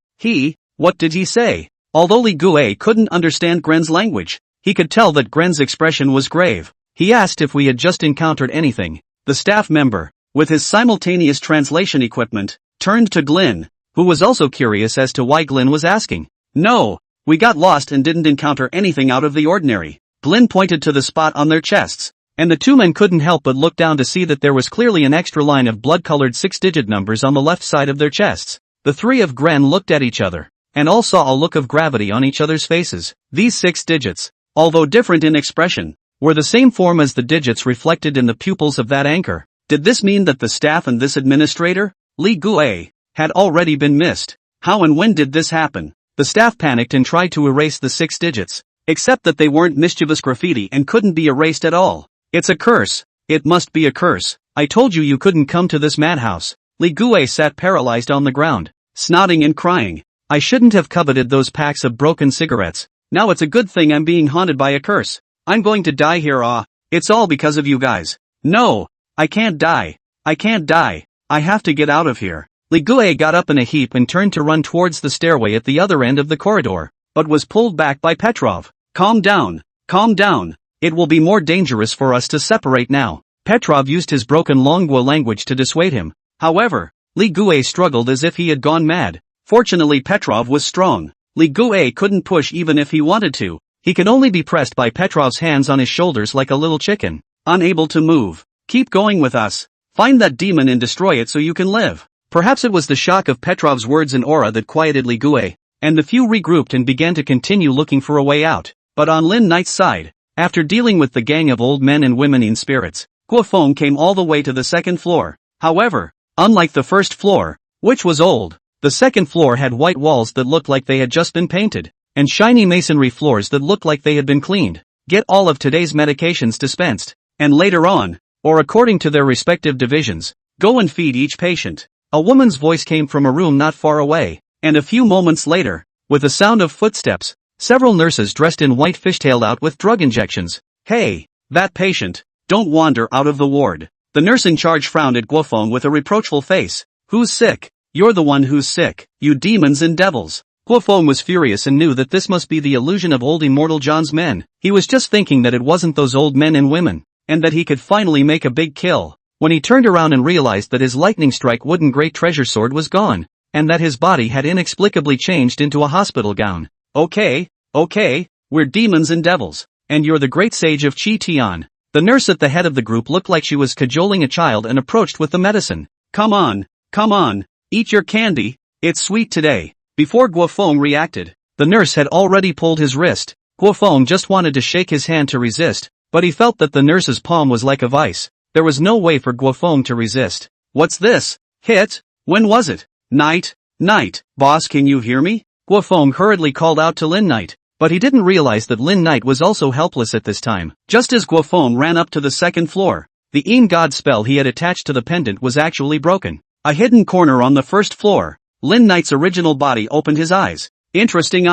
What did he say? Although Li Gue couldn't understand Gren's language, he could tell that Gren's expression was grave. He asked if we had just encountered anything. The staff member, with his simultaneous translation equipment, turned to Glyn, who was also curious as to why Glyn was asking. No, we got lost and didn't encounter anything out of the ordinary. Glyn pointed to the spot on their chests, and the 2 men couldn't help but look down to see that there was clearly an extra line of blood-colored 6-digit numbers on the left side of their chests. The 3 of Gren looked at each other, and all saw a look of gravity on each other's faces. These 6 digits, although different in expression, were the same form as the digits reflected in the pupils of that anchor. Did this mean that the staff and this administrator, Li Gue, had already been missed? How and when did this happen? The staff panicked and tried to erase the 6 digits, except that they weren't mischievous graffiti and couldn't be erased at all. It's a curse. It must be a curse. I told you couldn't come to this madhouse. Li Gue sat paralyzed on the ground, snotting and crying. I shouldn't have coveted those packs of broken cigarettes. Now it's a good thing I'm being haunted by a curse. I'm going to die here. It's all because of you guys. No, I can't die. I can't die. I have to get out of here. Li Gue got up in a heap and turned to run towards the stairway at the other end of the corridor, but was pulled back by Petrov. Calm down. Calm down. It will be more dangerous for us to separate now. Petrov used his broken Longua language to dissuade him. However, Li Gue struggled as if he had gone mad. Fortunately Petrov was strong. Li Gue couldn't push even if he wanted to. He could only be pressed by Petrov's hands on his shoulders like a little chicken. Unable to move. Keep going with us. Find that demon and destroy it so you can live. Perhaps it was the shock of Petrov's words and aura that quieted Li Gue, and the few regrouped and began to continue looking for a way out. But on Lin Knight's side, after dealing with the gang of old men and women in spirits, Guofeng came all the way to the second floor. However, unlike the first floor, which was old, the second floor had white walls that looked like they had just been painted, and shiny masonry floors that looked like they had been cleaned. Get all of today's medications dispensed, and later on, or according to their respective divisions, go and feed each patient. A woman's voice came from a room not far away, and a few moments later, with the sound of footsteps, several nurses dressed in white fishtailed out with drug injections. Hey, that patient, don't wander out of the ward. The nurse in charge frowned at Guofeng with a reproachful face. Who's sick? You're the one who's sick, you demons and devils. Guofeng was furious and knew that this must be the illusion of old Immortal John's men. He was just thinking that it wasn't those old men and women, and that he could finally make a big kill, when he turned around and realized that his lightning strike wooden great treasure sword was gone, and that his body had inexplicably changed into a hospital gown. Okay, we're demons and devils, and you're the great sage of Chi Tian. The nurse at the head of the group looked like she was cajoling a child and approached with the medicine. Come on, eat your candy, it's sweet today. Before Guofeng reacted, the nurse had already pulled his wrist. Guofeng just wanted to shake his hand to resist, but he felt that the nurse's palm was like a vice. There was no way for Guofeng to resist. What's this? Hit? When was it? Night, boss, can you hear me? Guofeng hurriedly called out to Lin Knight, but he didn't realize that Lin Knight was also helpless at this time. Just as Guofeng ran up to the second floor, the Ean God spell he had attached to the pendant was actually broken. A hidden corner on the first floor. Lin Knight's original body opened his eyes. Interesting.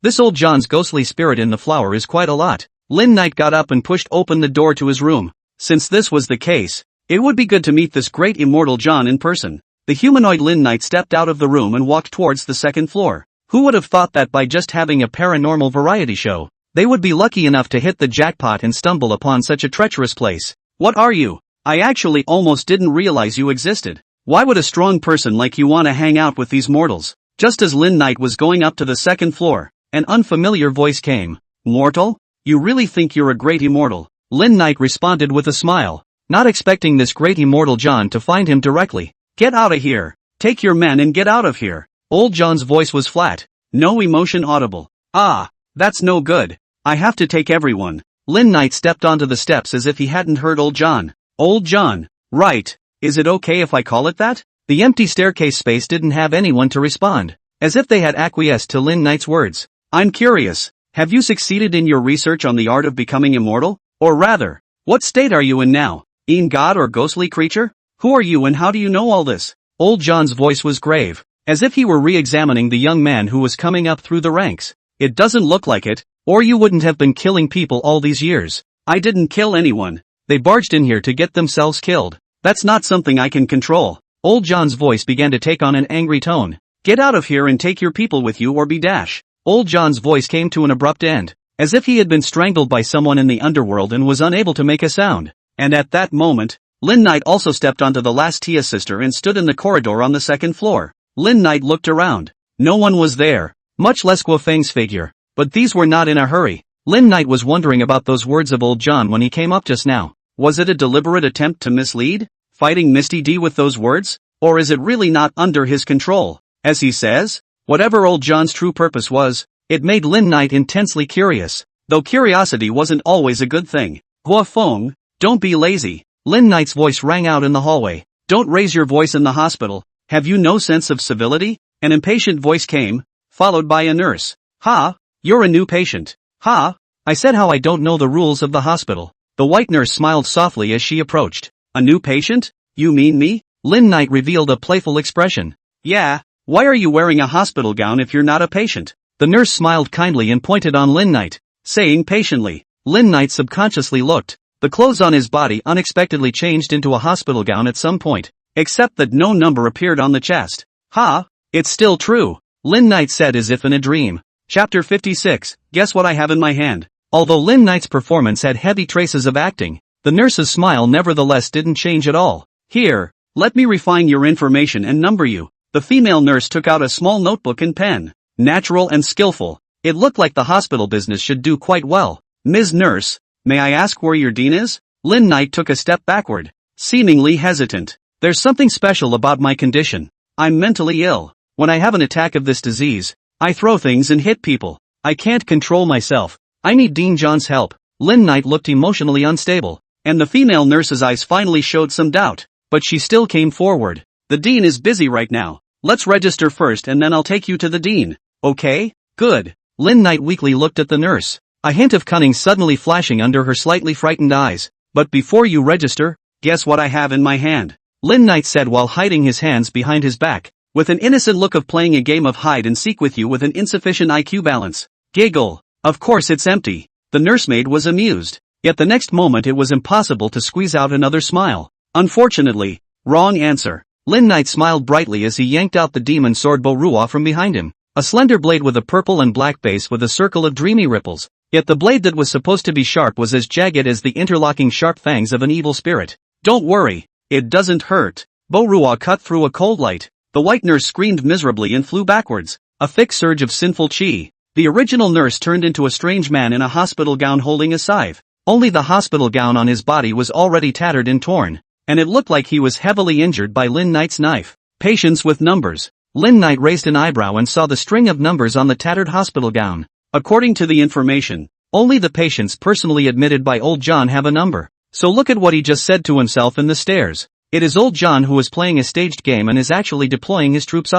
This old John's ghostly spirit in the flower is quite a lot. Lin Knight got up and pushed open the door to his room. Since this was the case, it would be good to meet this great Immortal John in person. The humanoid Lin Knight stepped out of the room and walked towards the second floor. Who would have thought that by just having a paranormal variety show, they would be lucky enough to hit the jackpot and stumble upon such a treacherous place? What are you? I actually almost didn't realize you existed. Why would a strong person like you want to hang out with these mortals? Just as Lin Knight was going up to the second floor, an unfamiliar voice came. Mortal? You really think you're a great immortal? Lin Knight responded with a smile, not expecting this great Immortal John to find him directly. Get out of here. Take your men and get out of here. Old John's voice was flat, no emotion audible. That's no good. I have to take everyone. Lin Knight stepped onto the steps as if he hadn't heard Old John. Old John, right. Is it okay if I call it that? The empty staircase space didn't have anyone to respond, as if they had acquiesced to Lin Knight's words. I'm curious, have you succeeded in your research on the art of becoming immortal? Or rather, what state are you in now? Ean God or ghostly creature? Who are you and how do you know all this? Old John's voice was grave, as if he were re-examining the young man who was coming up through the ranks. It doesn't look like it, or you wouldn't have been killing people all these years. I didn't kill anyone. They barged in here to get themselves killed. That's not something I can control. Old John's voice began to take on an angry tone. Get out of here and take your people with you or be dash. Old John's voice came to an abrupt end, as if he had been strangled by someone in the underworld and was unable to make a sound. And at that moment, Lin Knight also stepped onto the last Tia sister and stood in the corridor on the second floor. Lin Knight looked around. No one was there, much less Guofeng's figure. But these were not in a hurry. Lin Knight was wondering about those words of Old John when he came up just now. Was it a deliberate attempt to mislead? Fighting Misty D with those words? Or is it really not under his control? As he says, whatever Old John's true purpose was, it made Lin Knight intensely curious. Though curiosity wasn't always a good thing. Guofeng, don't be lazy. Lin Knight's voice rang out in the hallway. Don't raise your voice in the hospital. Have you no sense of civility? An impatient voice came, followed by a nurse. Ha, you're a new patient. Ha, I said how I don't know the rules of the hospital. The white nurse smiled softly as she approached. A new patient? You mean me? Lin Knight revealed a playful expression. Yeah, why are you wearing a hospital gown if you're not a patient? The nurse smiled kindly and pointed on Lin Knight, saying patiently. Lin Knight subconsciously looked. The clothes on his body unexpectedly changed into a hospital gown at some point, except that no number appeared on the chest. Ha, it's still true, Lin Knight said as if in a dream. Chapter 56, guess what I have in my hand? Although Lin Knight's performance had heavy traces of acting, the nurse's smile nevertheless didn't change at all. Here, Let me refine your information and number you. The female nurse took out a small notebook and pen. Natural and skillful. It looked like the hospital business should do quite well. Ms. Nurse, may I ask where your dean is? Lin Knight took a step backward, seemingly hesitant. There's something special about my condition. I'm mentally ill. When I have an attack of this disease, I throw things and hit people. I can't control myself. I need Dean John's help. Lin Knight looked emotionally unstable, and the female nurse's eyes finally showed some doubt, but she still came forward. The dean is busy right now. Let's register first and then I'll take you to the dean. Okay? Good. Lin Knight weakly looked at the nurse, a hint of cunning suddenly flashing under her slightly frightened eyes. But before you register, guess what I have in my hand? Lin Knight said while hiding his hands behind his back, with an innocent look of playing a game of hide and seek with you with an insufficient IQ balance. Giggle. Of course it's empty. The nursemaid was amused. Yet the next moment it was impossible to squeeze out another smile. Unfortunately, wrong answer. Lin Knight smiled brightly as he yanked out the demon sword Bo-Ruwa from behind him. A slender blade with a purple and black base with a circle of dreamy ripples. Yet the blade that was supposed to be sharp was as jagged as the interlocking sharp fangs of an evil spirit. Don't worry. It doesn't hurt. Bo-Ruwa cut through a cold light. The white nurse screamed miserably and flew backwards. A thick surge of sinful chi. The original nurse turned into a strange man in a hospital gown holding a scythe. Only the hospital gown on his body was already tattered and torn, and it looked like he was heavily injured by Lin Knight's knife. Patients with numbers. Lin Knight raised an eyebrow and saw the string of numbers on the tattered hospital gown. According to the information, only the patients personally admitted by Old John have a number. So look at what he just said to himself in the stairs. It is Old John who is playing a staged game and is actually deploying his troops.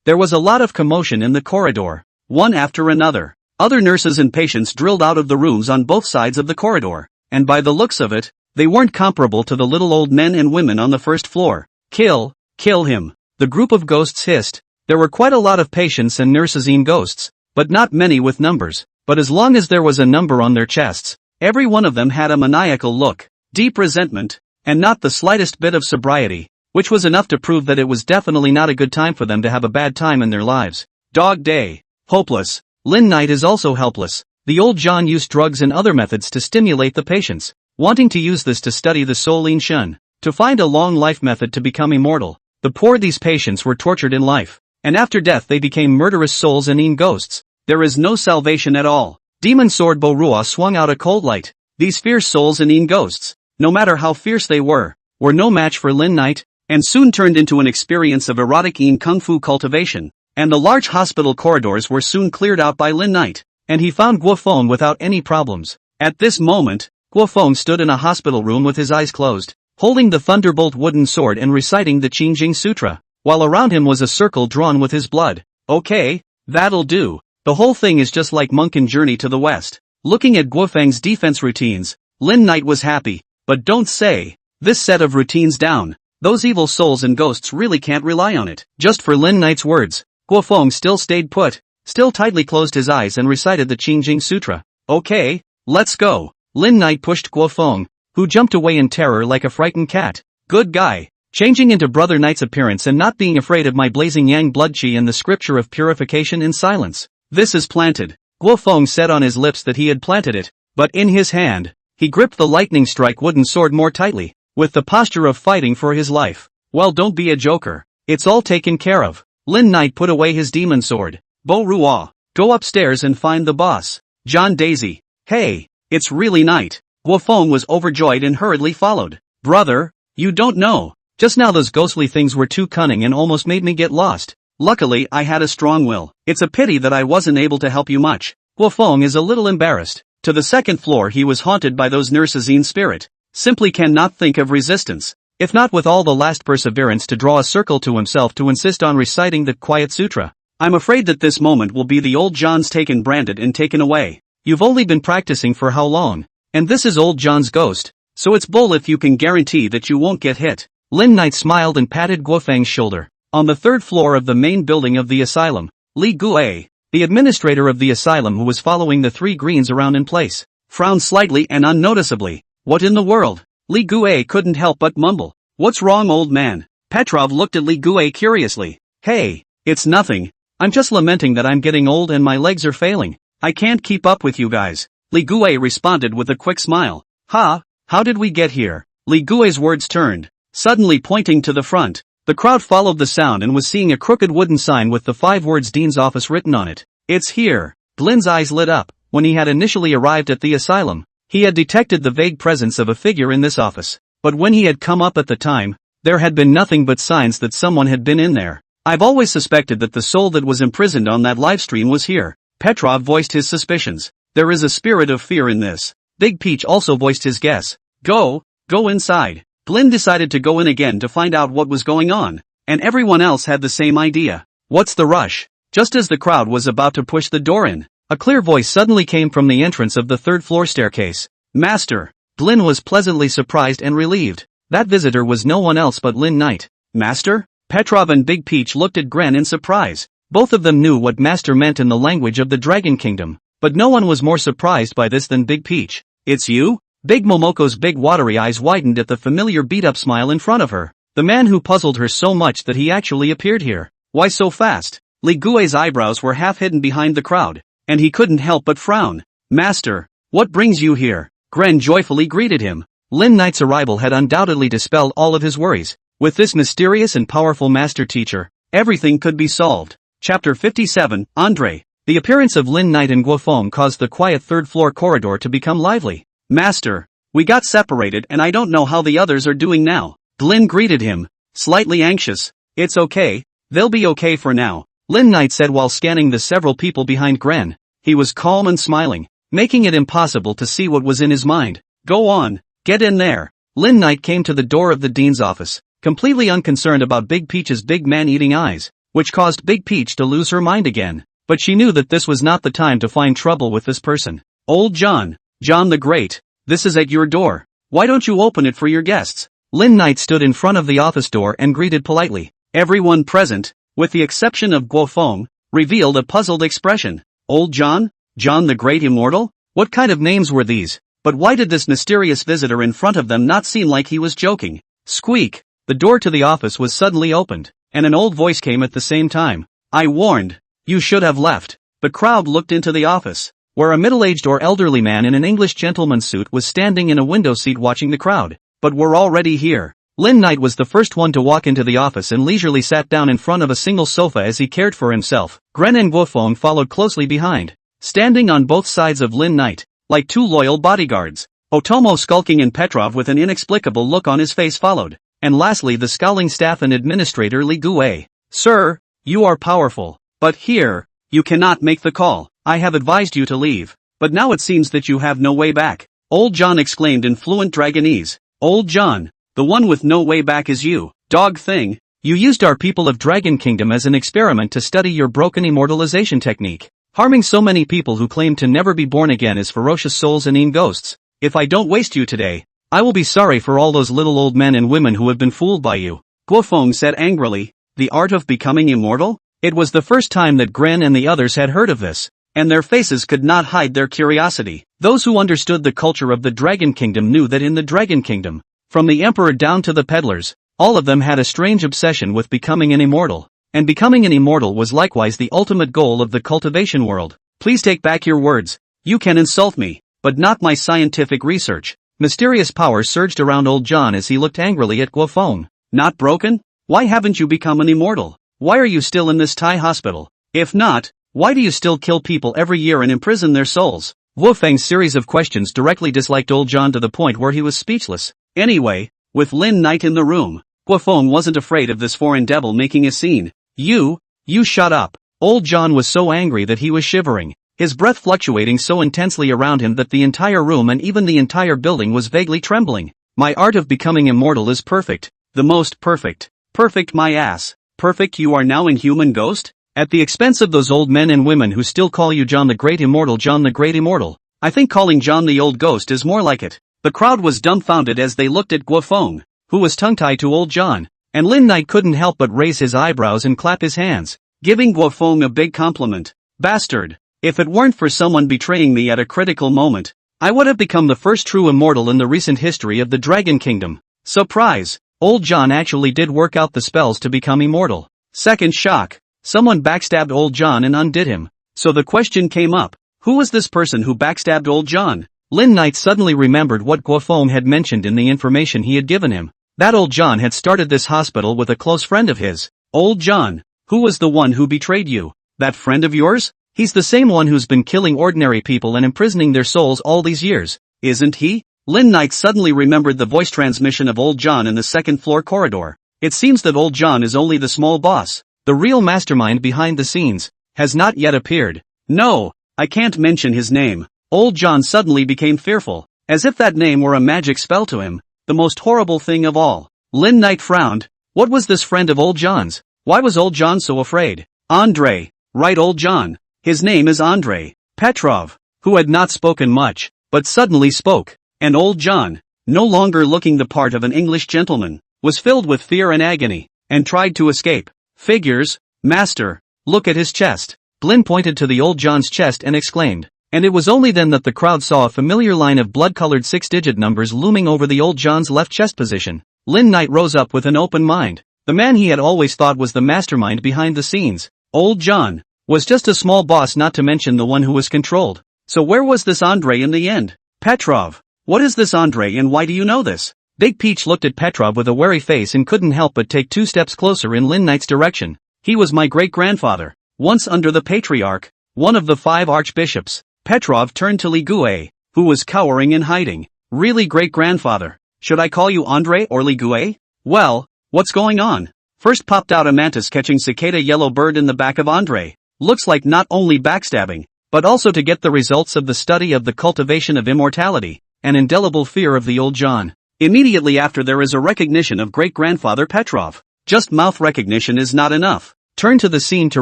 There was a lot of commotion in the corridor. One after another. Other nurses and patients drilled out of the rooms on both sides of the corridor. And by the looks of it, they weren't comparable to the little old men and women on the first floor. Kill him. The group of ghosts hissed. There were quite a lot of patients and nurses and ghosts, but not many with numbers. But as long as there was a number on their chests, every one of them had a maniacal look, deep resentment, and not the slightest bit of sobriety, which was enough to prove that it was definitely not a good time for them to have a bad time in their lives. Dog day. Hopeless. Lin Knight is also helpless. The Old John used drugs and other methods to stimulate the patients, wanting to use this to study the soul in Shun, to find a long life method to become immortal. The poor these patients were tortured in life, and after death they became murderous souls and in ghosts. There is no salvation at all. Demon sword Bo-Ruwa swung out a cold light. These fierce souls and in ghosts, no matter how fierce they were no match for Lin Knight, and soon turned into an experience of erotic in kung fu cultivation. And the large hospital corridors were soon cleared out by Lin Knight, and he found Guo Feng without any problems. At this moment, Guo Feng stood in a hospital room with his eyes closed, holding the thunderbolt wooden sword and reciting the Qingjing Sutra, while around him was a circle drawn with his blood. Okay, that'll do. The whole thing is just like Monkin Journey to the West. Looking at Guo Feng's defense routines, Lin Knight was happy, but don't say this set of routines down. Those evil souls and ghosts really can't rely on it. Just for Lin Knight's words, Guo Feng still stayed put, still tightly closed his eyes and recited the Qingjing Sutra. Okay, let's go. Lin Knight pushed Guo Feng, who jumped away in terror like a frightened cat. Good guy. Changing into Brother Knight's appearance and not being afraid of my blazing yang blood chi and the scripture of purification in silence. This is planted. Guo Feng said on his lips that he had planted it, but in his hand, he gripped the lightning strike wooden sword more tightly, with the posture of fighting for his life. Well, don't be a joker. It's all taken care of. Lin Knight put away his demon sword. Bo-Ruwa, go upstairs and find the boss. John Daisy. Hey, it's really night. Guo Feng was overjoyed and hurriedly followed. Brother, you don't know. Just now those ghostly things were too cunning and almost made me get lost. Luckily I had a strong will. It's a pity that I wasn't able to help you much. Guo Feng is a little embarrassed. To the second floor he was haunted by those nurses in spirit. Simply cannot think of resistance. If not with all the last perseverance to draw a circle to himself to insist on reciting the Quiet Sutra. I'm afraid that this moment will be the Old John's taken branded and taken away. You've only been practicing for how long? And this is Old John's ghost. So it's bull if you can guarantee that you won't get hit. Lin Knight smiled and patted Guo Feng's shoulder. On the third floor of the main building of the asylum, Li Guo, the administrator of the asylum who was following the three greens around in place, frowned slightly and unnoticeably. What in the world? Li Guo couldn't help but mumble. What's wrong, old man? Petrov looked at Li Guo curiously. Hey, it's nothing. I'm just lamenting that I'm getting old and my legs are failing. I can't keep up with you guys. Li Guo responded with a quick smile. Ha, how did we get here? Li Guo's words turned suddenly pointing to the front. The crowd followed the sound and was seeing a crooked wooden sign with the 5 words Dean's office written on it. It's here. Glen's eyes lit up. When he had initially arrived at the asylum, he had detected the vague presence of a figure in this office. But when he had come up at the time, there had been nothing but signs that someone had been in there. I've always suspected that the soul that was imprisoned on that livestream was here. Petrov voiced his suspicions. There is a spirit of fear in this. Big Peach also voiced his guess. Go inside. Glenn decided to go in again to find out what was going on, and everyone else had the same idea. What's the rush? Just as the crowd was about to push the door in, a clear voice suddenly came from the entrance of the 3rd floor staircase. Master. Glenn was pleasantly surprised and relieved. That visitor was no one else but Lin Knight. Master? Petrov and Big Peach looked at Gren in surprise. Both of them knew what master meant in the language of the Dragon Kingdom, but no one was more surprised by this than Big Peach. It's you? Big Momoko's big watery eyes widened at the familiar beat-up smile in front of her. The man who puzzled her so much that he actually appeared here. Why so fast? Li Gui's eyebrows were half hidden behind the crowd, and he couldn't help but frown. Master, what brings you here? Gren joyfully greeted him. Lin Knight's arrival had undoubtedly dispelled all of his worries. With this mysterious and powerful master teacher, everything could be solved. Chapter 57, Andre. The appearance of Lin Knight and Guofeng caused the quiet 3rd floor corridor to become lively. Master, we got separated and I don't know how the others are doing now. Glenn greeted him, slightly anxious. It's okay, they'll be okay for now, Lin Knight said while scanning the several people behind Gren. He was calm and smiling, making it impossible to see what was in his mind. Go on, get in there. Lin Knight came to the door of the dean's office, completely unconcerned about Big Peach's big man-eating eyes, which caused Big Peach to lose her mind again. But she knew that this was not the time to find trouble with this person. Old John the Great, this is at your door. Why don't you open it for your guests? Lin Knight stood in front of the office door and greeted politely. Everyone present, with the exception of Guofeng, revealed a puzzled expression. Old John the Great Immortal? What kind of names were these? But why did this mysterious visitor in front of them not seem like he was joking? Squeak! The door to the office was suddenly opened, and an old voice came at the same time. I warned. You should have left. The crowd looked into the office, where a middle-aged or elderly man in an English gentleman's suit was standing in a window seat watching the crowd. But we're already here. Lin Knight was the first one to walk into the office and leisurely sat down in front of a single sofa as he cared for himself. Gren and Guofeng followed closely behind, standing on both sides of Lin Knight, like 2 loyal bodyguards. Otomo skulking and Petrov with an inexplicable look on his face followed, and lastly the scowling staff and administrator Li Gui. Sir, you are powerful. But here, you cannot make the call. I have advised you to leave. But now it seems that you have no way back. Old John exclaimed in fluent Dragonese. Old John, the one with no way back is you, dog thing. You used our people of Dragon Kingdom as an experiment to study your broken immortalization technique, harming so many people who claim to never be born again as ferocious souls and ghosts. If I don't waste you today, I will be sorry for all those little old men and women who have been fooled by you. Guofeng said angrily. The art of becoming immortal? It was the first time that Gren and the others had heard of this, and their faces could not hide their curiosity. Those who understood the culture of the Dragon Kingdom knew that in the Dragon Kingdom, from the Emperor down to the peddlers, all of them had a strange obsession with becoming an immortal, and becoming an immortal was likewise the ultimate goal of the cultivation world. Please take back your words. You can insult me, but not my scientific research. Mysterious power surged around old John as he looked angrily at Guofeng. Not broken? Why haven't you become an immortal? Why are you still in this Thai hospital? If not, why do you still kill people every year and imprison their souls? Guofeng's series of questions directly disliked old John to the point where he was speechless. Anyway, with Lin Knight in the room, Guofeng wasn't afraid of this foreign devil making a scene. You shut up. Old John was so angry that he was shivering, his breath fluctuating so intensely around him that the entire room and even the entire building was vaguely trembling. My art of becoming immortal is perfect. The most perfect. Perfect my ass. Perfect you are now inhuman ghost? At the expense of those old men and women who still call you John the Great Immortal, John the Great Immortal. I think calling John the Old Ghost is more like it. The crowd was dumbfounded as they looked at Guofeng, who was tongue-tied to old John, and Lin Knight couldn't help but raise his eyebrows and clap his hands, giving Guofeng a big compliment. Bastard! If it weren't for someone betraying me at a critical moment, I would have become the first true immortal in the recent history of the Dragon Kingdom. Surprise! Old John actually did work out the spells to become immortal. Second shock. Someone backstabbed old John and undid him. So the question came up. Who was this person who backstabbed old John? Lin Knight suddenly remembered what Guofeng had mentioned in the information he had given him. That old John had started this hospital with a close friend of his. Old John? Who was the one who betrayed you? That friend of yours? He's the same one who's been killing ordinary people and imprisoning their souls all these years, isn't he? Lin Knight suddenly remembered the voice transmission of old John in the second-floor corridor. It seems that old John is only the small boss. The real mastermind behind the scenes has not yet appeared. No, I can't mention his name. Old John suddenly became fearful, as if that name were a magic spell to him. The most horrible thing of all. Lin Knight frowned. What was this friend of old John's? Why was old John so afraid? Andrei. Right, old John. His name is Andrei Petrov, who had not spoken much, but suddenly spoke. And old John, no longer looking the part of an English gentleman, was filled with fear and agony, and tried to escape. Figures, master, look at his chest. Lin pointed to the old John's chest and exclaimed. And it was only then that the crowd saw a familiar line of blood-colored 6-digit numbers looming over the old John's left chest position. Lin Knight rose up with an open mind. The man he had always thought was the mastermind behind the scenes, old John, was just a small boss, not to mention the one who was controlled. So where was this Andrei in the end? Petrov. What is this Andrei and why do you know this? Big Peach looked at Petrov with a wary face and couldn't help but take 2 steps closer in Lin Knight's direction. He was my great-grandfather, once under the Patriarch, one of the 5 archbishops. Petrov turned to Li Gue, who was cowering and hiding. Really, great-grandfather? Should I call you Andrei or Li Gue? Well, what's going on? First popped out a mantis catching cicada yellow bird in the back of Andrei. Looks like not only backstabbing, but also to get the results of the study of the cultivation of immortality, an indelible fear of the old John. Immediately after there is a recognition of great-grandfather Petrov. Just mouth recognition is not enough. Turn to the scene to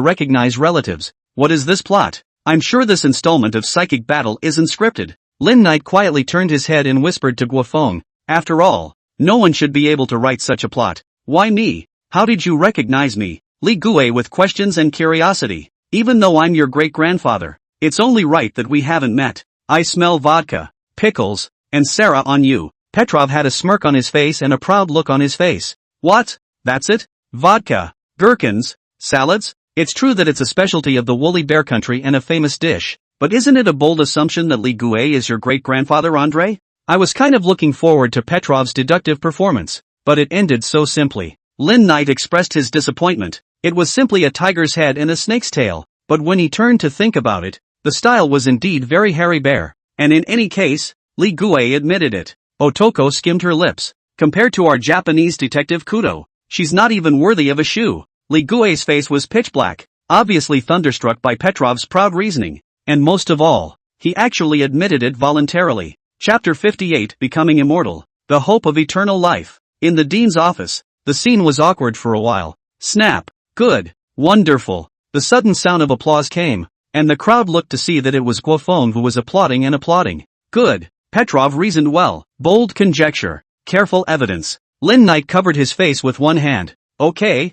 recognize relatives. What is this plot? I'm sure this installment of Psychic Battle isn't scripted. Lin Knight quietly turned his head and whispered to Guofeng. After all, no one should be able to write such a plot. Why me? How did you recognize me? Li Gue with questions and curiosity. Even though I'm your great-grandfather, it's only right that we haven't met. I smell vodka, pickles, and Sarah on you. Petrov had a smirk on his face and a proud look on his face. What? That's it? Vodka, gherkins, salads? It's true that it's a specialty of the woolly bear country and a famous dish, but isn't it a bold assumption that Li Gue is your great-grandfather Andrei? I was kind of looking forward to Petrov's deductive performance, but it ended so simply. Lin Knight expressed his disappointment. It was simply a tiger's head and a snake's tail, but when he turned to think about it, the style was indeed very hairy bear, and in any case, Li Gue admitted it. Otoko skimmed her lips. Compared to our Japanese detective Kudo, she's not even worthy of a shoe. Li Gue's face was pitch black, obviously thunderstruck by Petrov's proud reasoning, and most of all, he actually admitted it voluntarily. Chapter 58 Becoming Immortal, The Hope of Eternal Life. In the dean's office, the scene was awkward for a while. Snap. Good. Wonderful. The sudden sound of applause came, and the crowd looked to see that it was Guofeng who was applauding and applauding. Good. Petrov reasoned well. Bold conjecture. Careful evidence. Lin Knight covered his face with one hand. Okay,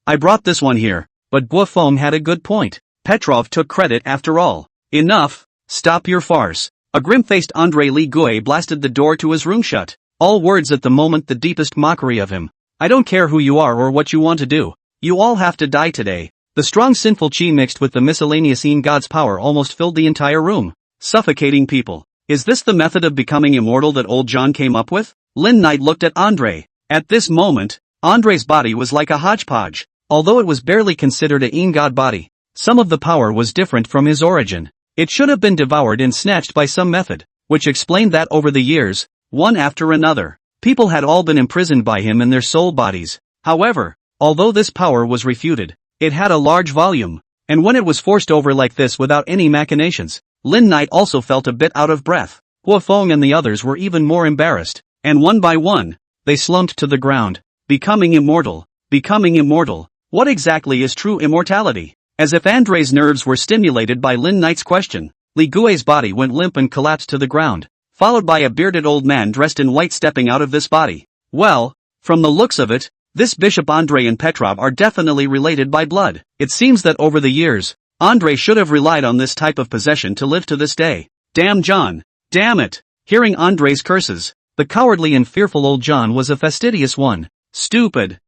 I brought this one here, but Guofeng had a good point. Petrov took credit after all. Enough. Stop your farce. A grim-faced Andrei Li Gue blasted the door to his room shut. All words at the moment the deepest mockery of him. I don't care who you are or what you want to do. You all have to die today. The strong sinful chi mixed with the miscellaneous Een God's power almost filled the entire room, suffocating people. Is this the method of becoming immortal that old John came up with? Lin Knight looked at Andrei. At this moment, Andrei's body was like a hodgepodge. Although it was barely considered a Een God body, some of the power was different from his origin. It should have been devoured and snatched by some method, which explained that over the years, one after another, people had all been imprisoned by him in their soul bodies. However, although this power was refuted, it had a large volume, and when it was forced over like this without any machinations, Lin Knight also felt a bit out of breath. Guofeng and the others were even more embarrassed, and one by one, they slumped to the ground. Becoming immortal. What exactly is true immortality? As if Andrei's nerves were stimulated by Lin Knight's question, Li Gue's body went limp and collapsed to the ground, followed by a bearded old man dressed in white stepping out of this body. Well, from the looks of it, this Bishop Andrei and Petrov are definitely related by blood. It seems that over the years, Andrei should have relied on this type of possession to live to this day. Damn John. Damn it. Hearing Andrei's curses, the cowardly and fearful old John was a fastidious one. Stupid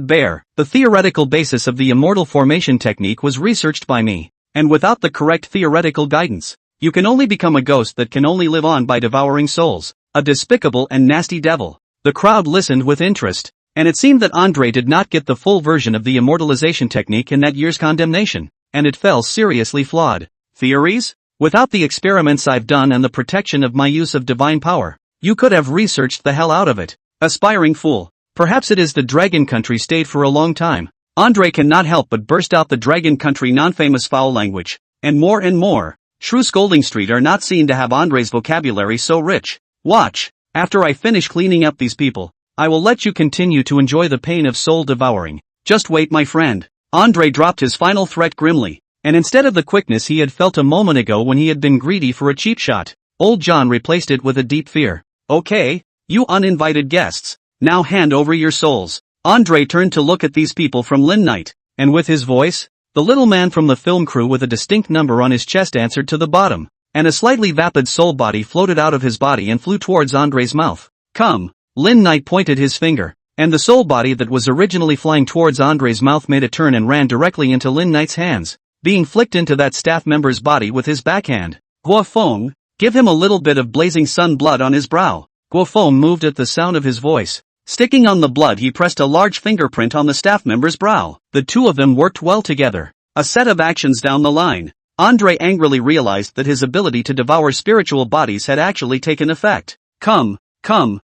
bear. The theoretical basis of the immortal formation technique was researched by me, and without the correct theoretical guidance, you can only become a ghost that can only live on by devouring souls. A despicable and nasty devil. The crowd listened with interest, and it seemed that Andre did not get the full version of the immortalization technique in that year's condemnation, and it fell seriously flawed. Theories? Without the experiments I've done and the protection of my use of divine power, you could have researched the hell out of it. Aspiring fool. Perhaps it is the Dragon Country stayed for a long time. Andre cannot help but burst out the Dragon Country non-famous foul language, and more. Shrew Scolding Street are not seen to have Andre's vocabulary so rich. Watch. After I finish cleaning up these people, I will let you continue to enjoy the pain of soul devouring. Just wait, my friend. Andre dropped his final threat grimly, and instead of the quickness he had felt a moment ago when he had been greedy for a cheap shot, old John replaced it with a deep fear. Okay, you uninvited guests, now hand over your souls. Andre turned to look at these people from Lin Night, and with his voice, the little man from the film crew with a distinct number on his chest answered to the bottom, and a slightly vapid soul body floated out of his body and flew towards Andre's mouth. Come. Lin Night pointed his finger, and the soul body that was originally flying towards Andre's mouth made a turn and ran directly into Lin Knight's hands, being flicked into that staff member's body with his backhand. Guofeng, give him a little bit of blazing sun blood on his brow. Guofeng moved at the sound of his voice. Sticking on the blood, he pressed a large fingerprint on the staff member's brow. The two of them worked well together. A set of actions down the line, Andre angrily realized that his ability to devour spiritual bodies had actually taken effect. Come.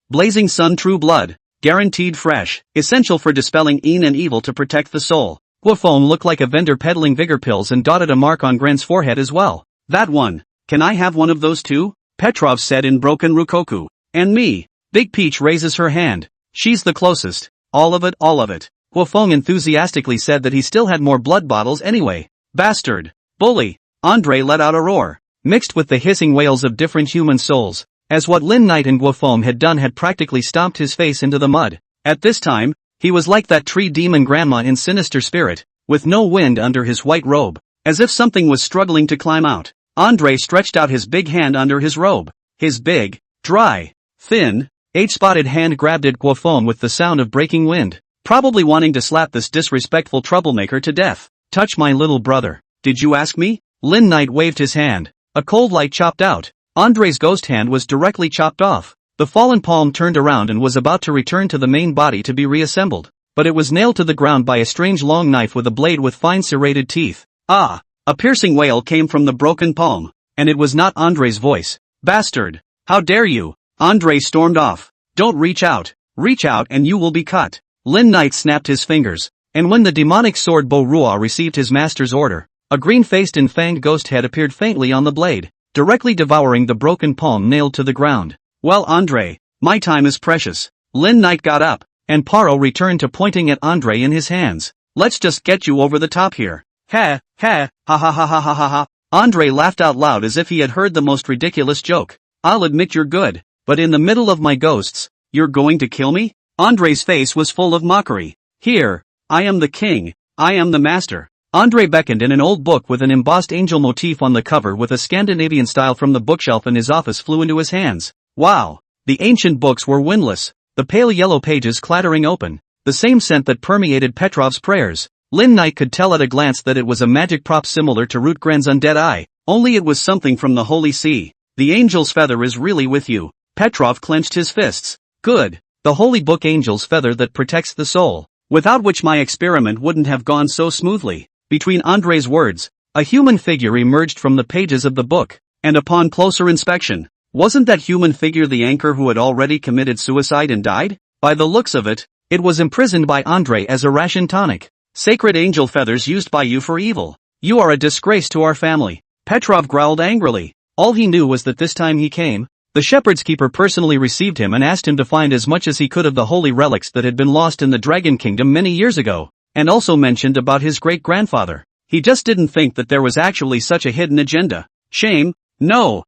Blazing sun true blood, guaranteed fresh, essential for dispelling een and evil to protect the soul. Guofeng looked like a vendor peddling vigor pills and dotted a mark on Gran's forehead as well. That one. Can I have one of those too? Petrov said in broken Rukoku. And me. Big Peach raises her hand. She's the closest. All of it. Guofeng enthusiastically said that he still had more blood bottles anyway. Bastard. Bully. Andre let out a roar, mixed with the hissing wails of different human souls, as what Lin Night and Guofeng had done had practically stomped his face into the mud. At this time, he was like that tree demon grandma in Sinister Spirit, with no wind under his white robe, as if something was struggling to climb out. Andre stretched out his big hand under his robe. His big, dry, thin, 8-spotted hand grabbed at Guofeng with the sound of breaking wind, probably wanting to slap this disrespectful troublemaker to death. Touch my little brother. Did you ask me? Lin Night waved his hand. A cold light chopped out. Andre's ghost hand was directly chopped off. The fallen palm turned around and was about to return to the main body to be reassembled, but it was nailed to the ground by a strange long knife with a blade with fine serrated teeth. Ah! A piercing wail came from the broken palm, and it was not Andre's voice. Bastard! How dare you! Andre stormed off. Don't reach out. Reach out and you will be cut. Lin Night snapped his fingers, and when the demonic sword Bo Rua received his master's order, a green-faced and fanged ghost head appeared faintly on the blade, directly devouring the broken palm nailed to the ground. Well, Andre, my time is precious. Lin Night got up, and Paro returned to pointing at Andre in his hands. Let's just get you over the top here. Ha, ha. Andre laughed out loud as if he had heard the most ridiculous joke. I'll admit you're good, but in the middle of my ghosts, you're going to kill me? Andre's face was full of mockery. Here, I am the king, I am the master. Andre beckoned and an old book with an embossed angel motif on the cover with a Scandinavian style from the bookshelf in his office flew into his hands. Wow! The ancient books were windless, the pale yellow pages clattering open, the same scent that permeated Petrov's prayers. Lin Night could tell at a glance that it was a magic prop similar to Root Gren's undead eye, only it was something from the Holy See. The angel's feather is really with you. Petrov clenched his fists. Good. The holy book angel's feather that protects the soul, without which my experiment wouldn't have gone so smoothly. Between Andre's words, a human figure emerged from the pages of the book, and upon closer inspection, wasn't that human figure the anchor who had already committed suicide and died? By the looks of it, it was imprisoned by Andre as a ration tonic. Sacred angel feathers used by you for evil. You are a disgrace to our family. Petrov growled angrily. All he knew was that this time he came, the shepherd's keeper personally received him and asked him to find as much as he could of the holy relics that had been lost in the Dragon Kingdom many years ago. And also mentioned about his great-grandfather. He just didn't think that there was actually such a hidden agenda. Shame? No,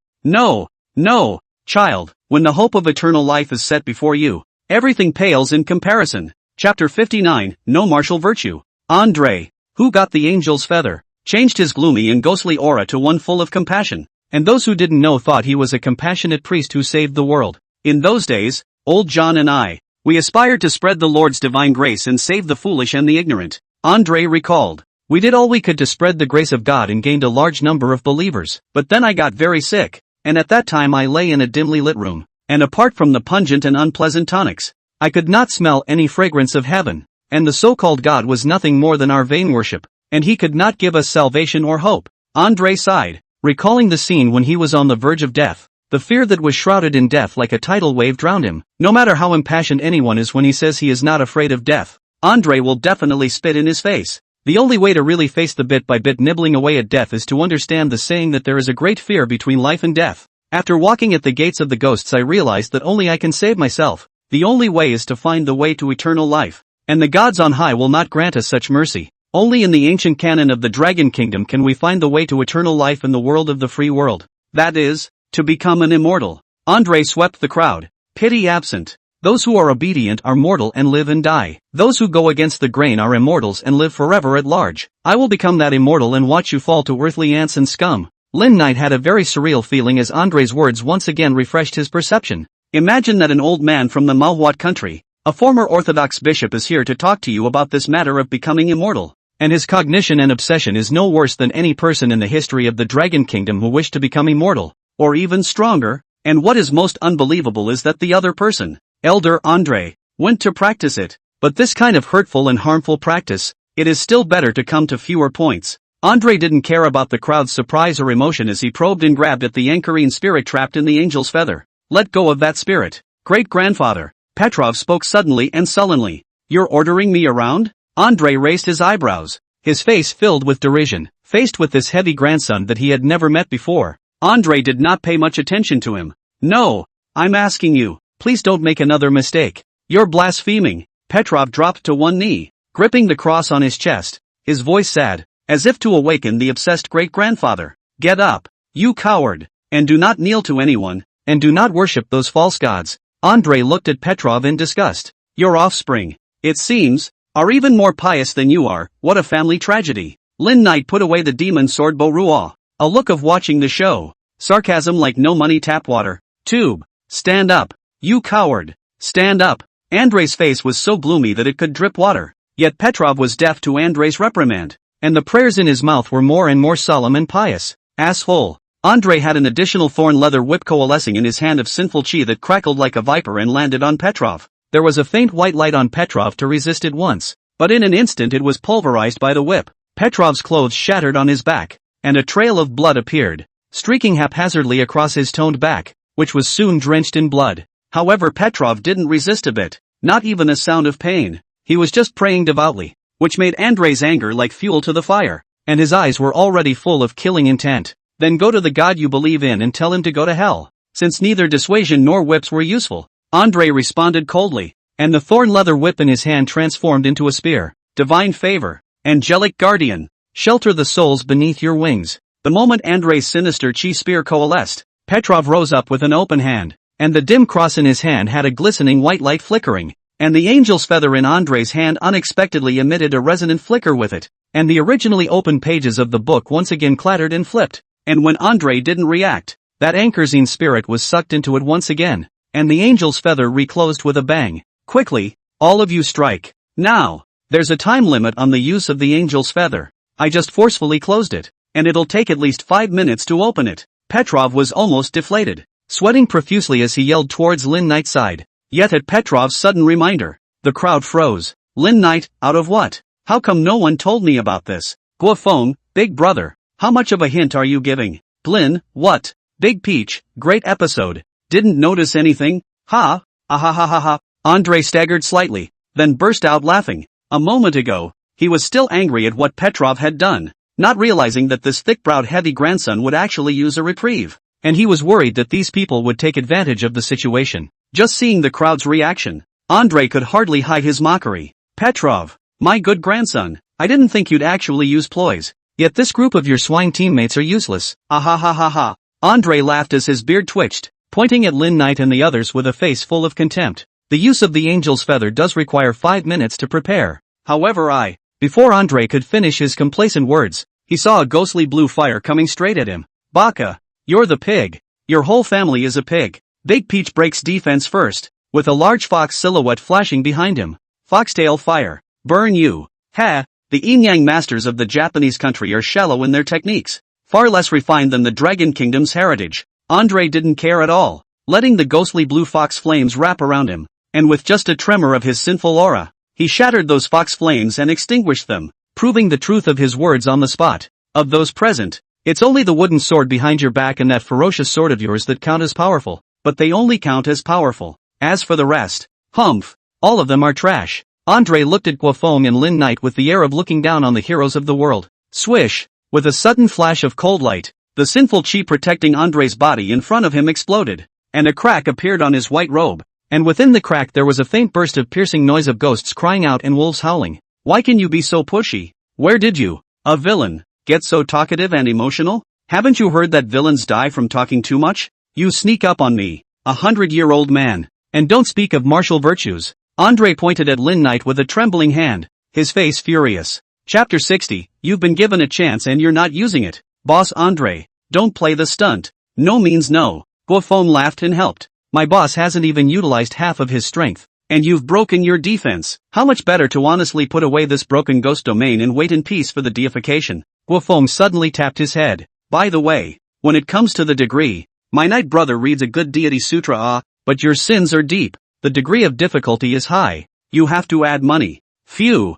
child, when the hope of eternal life is set before you, everything pales in comparison. Chapter 59, No Martial Virtue. Andre, who got the angel's feather, changed his gloomy and ghostly aura to one full of compassion, and those who didn't know thought he was a compassionate priest who saved the world. In those days, old John and we aspired to spread the Lord's divine grace and save the foolish and the ignorant. Andre recalled. We did all we could to spread the grace of God and gained a large number of believers, but then I got very sick, and at that time I lay in a dimly lit room, and apart from the pungent and unpleasant tonics, I could not smell any fragrance of heaven, and the so-called God was nothing more than our vain worship, and he could not give us salvation or hope. Andre sighed, recalling the scene when he was on the verge of death. The fear that was shrouded in death like a tidal wave drowned him. No matter how impassioned anyone is when he says he is not afraid of death, Andre will definitely spit in his face. The only way to really face the bit-by-bit nibbling away at death is to understand the saying that there is a great fear between life and death. After walking at the gates of the ghosts, I realized that only I can save myself. The only way is to find the way to eternal life. And the gods on high will not grant us such mercy. Only in the ancient canon of the Dragon Kingdom can we find the way to eternal life in the world of the free world. That is, to become an immortal. Andre swept the crowd. Pity absent. Those who are obedient are mortal and live and die. Those who go against the grain are immortals and live forever at large. I will become that immortal and watch you fall to earthly ants and scum. Lin Knight had a very surreal feeling as Andre's words once again refreshed his perception. Imagine that an old man from the Manhwa country, a former Orthodox bishop, is here to talk to you about this matter of becoming immortal. And his cognition and obsession is no worse than any person in the history of the Dragon Kingdom who wished to become immortal. Or even stronger, and what is most unbelievable is that the other person, Elder Andre, went to practice it. But this kind of hurtful and harmful practice, it is still better to come to fewer points. Andre didn't care about the crowd's surprise or emotion as he probed and grabbed at the anchorine spirit trapped in the angel's feather. Let go of that spirit. Great-grandfather, Petrov spoke suddenly and sullenly. You're ordering me around? Andre raised his eyebrows, his face filled with derision, faced with this heavy grandson that he had never met before. Andre did not pay much attention to him. No, I'm asking you, please don't make another mistake. You're blaspheming. Petrov dropped to one knee, gripping the cross on his chest, his voice sad, as if to awaken the obsessed great-grandfather. Get up, you coward, and do not kneel to anyone, and do not worship those false gods. Andre looked at Petrov in disgust. Your offspring, it seems, are even more pious than you are. What a family tragedy. Lin Knight put away the demon sword Borua. A look of watching the show. Sarcasm like no money tap water. Tube. Stand up. You coward. Stand up. Andre's face was so gloomy that it could drip water. Yet Petrov was deaf to Andre's reprimand. And the prayers in his mouth were more and more solemn and pious. Asshole. Andre had an additional thorn leather whip coalescing in his hand of sinful chi that crackled like a viper and landed on Petrov. There was a faint white light on Petrov to resist it once. But in an instant it was pulverized by the whip. Petrov's clothes shattered on his back, and a trail of blood appeared, streaking haphazardly across his toned back, which was soon drenched in blood. However, Petrov didn't resist a bit, not even a sound of pain. He was just praying devoutly, which made Andre's anger like fuel to the fire, and his eyes were already full of killing intent. Then go to the God you believe in and tell him to go to hell. Since neither dissuasion nor whips were useful, Andre responded coldly, and the thorn leather whip in his hand transformed into a spear. Divine favor, angelic guardian, shelter the souls beneath your wings. The moment Andre's sinister chi spear coalesced, Petrov rose up with an open hand, and the dim cross in his hand had a glistening white light flickering, and the angel's feather in Andre's hand unexpectedly emitted a resonant flicker with it, and the originally open pages of the book once again clattered and flipped, and when Andre didn't react, that anchorzine spirit was sucked into it once again, and the angel's feather reclosed with a bang. Quickly, all of you strike. Now. There's a time limit on the use of the angel's feather. I just forcefully closed it, and it'll take at least 5 minutes to open it. Petrov was almost deflated, sweating profusely as he yelled towards Lin Knight's side. Yet at Petrov's sudden reminder, the crowd froze. Lin Knight, out of what? How come no one told me about this? Guafeng, big brother, how much of a hint are you giving? Blin, what? Big Peach, great episode. Didn't notice anything? Ha, ha. Andre staggered slightly, then burst out laughing. A moment ago, he was still angry at what Petrov had done, not realizing that this thick-browed heavy grandson would actually use a reprieve. And he was worried that these people would take advantage of the situation. Just seeing the crowd's reaction, Andre could hardly hide his mockery. Petrov, my good grandson, I didn't think you'd actually use ploys. Yet this group of your swine teammates are useless. Ah. Andre laughed as his beard twitched, pointing at Lin Knight and the others with a face full of contempt. The use of the angel's feather does require 5 minutes to prepare. However Before Andre could finish his complacent words, he saw a ghostly blue fire coming straight at him. Baka, you're the pig. Your whole family is a pig. Big Peach breaks defense first, with a large fox silhouette flashing behind him. Foxtail fire. Burn you. Ha, the yin-yang masters of the Japanese country are shallow in their techniques, far less refined than the Dragon Kingdom's heritage. Andre didn't care at all. letting the ghostly blue fox flames wrap around him, and with just a tremor of his sinful aura, he shattered those fox flames and extinguished them, proving the truth of his words on the spot. Of those present, it's only the wooden sword behind your back and that ferocious sword of yours that count as powerful, but they only count as powerful. As for the rest, humph, all of them are trash. Andre looked at Guofeng and Lin Knight with the air of looking down on the heroes of the world. Swish! With a sudden flash of cold light, the sinful chi protecting Andre's body in front of him exploded, and a crack appeared on his white robe, and within the crack there was a faint burst of piercing noise of ghosts crying out and wolves howling. Why can you be so pushy? Where did you, a villain, get so talkative and emotional? Haven't you heard that villains die from talking too much? You sneak up on me, 100-year-old man, and don't speak of martial virtues. Andre pointed at Lin Knight with a trembling hand, his face furious. Chapter 60, you've been given a chance and you're not using it. Boss Andre, don't play the stunt. No means no. Guofeng laughed and helped. My boss hasn't even utilized half of his strength, and you've broken your defense. How much better to honestly put away this broken ghost domain and wait in peace for the deification. Guofeng suddenly tapped his head. By the way, when it comes to the degree, my night brother reads a good deity sutra but your sins are deep. The degree of difficulty is high. You have to add money. Phew.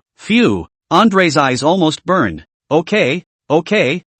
Andre's eyes almost burned. Okay,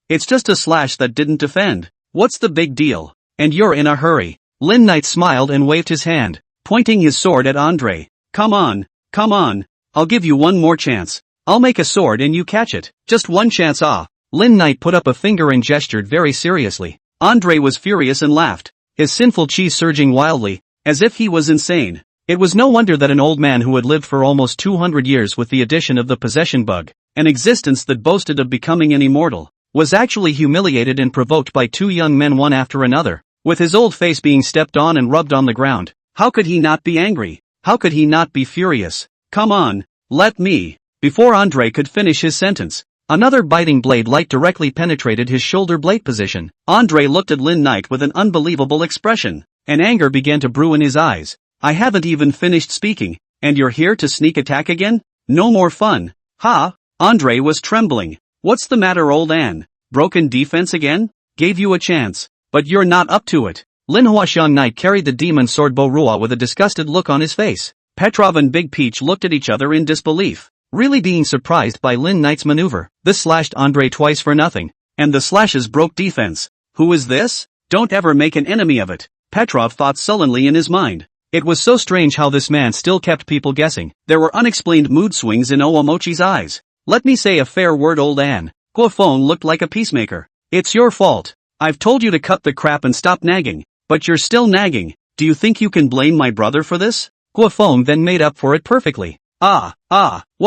it's just a slash that didn't defend. What's the big deal? And you're in a hurry. Lin Knight smiled and waved his hand, pointing his sword at Andre. Come on, I'll give you one more chance. I'll make a sword and you catch it. Just one chance Lin Knight put up a finger and gestured very seriously. Andre was furious and laughed, his sinful chi surging wildly, as if he was insane. It was no wonder that an old man who had lived for almost 200 years with the addition of the possession bug, an existence that boasted of becoming an immortal, was actually humiliated and provoked by two young men one after another, with his old face being stepped on and rubbed on the ground. How could he not be angry? How could he not be furious? Come on, let me. Before Andre could finish his sentence, another biting blade light directly penetrated his shoulder blade position. Andre looked at Lin Knight with an unbelievable expression, and anger began to brew in his eyes. I haven't even finished speaking, and you're here to sneak attack again? No more fun. Ha! Andre was trembling. What's the matter, old Ann? Broken defense again? Gave you a chance, but you're not up to it. Manhwa Xiang Knight carried the demon sword Borua with a disgusted look on his face. Petrov and Big Peach looked at each other in disbelief, really being surprised by Lin Knight's maneuver. This slashed Andre twice for nothing, and the slashes broke defense. Who is this? Don't ever make an enemy of it, Petrov thought sullenly in his mind. It was so strange how this man still kept people guessing. There were unexplained mood swings in Owamochi's eyes. Let me say a fair word, old Ann. Guofeng looked like a peacemaker. It's your fault. I've told you to cut the crap and stop nagging, but you're still nagging. Do you think you can blame my brother for this? Guofeng then made up for it perfectly. What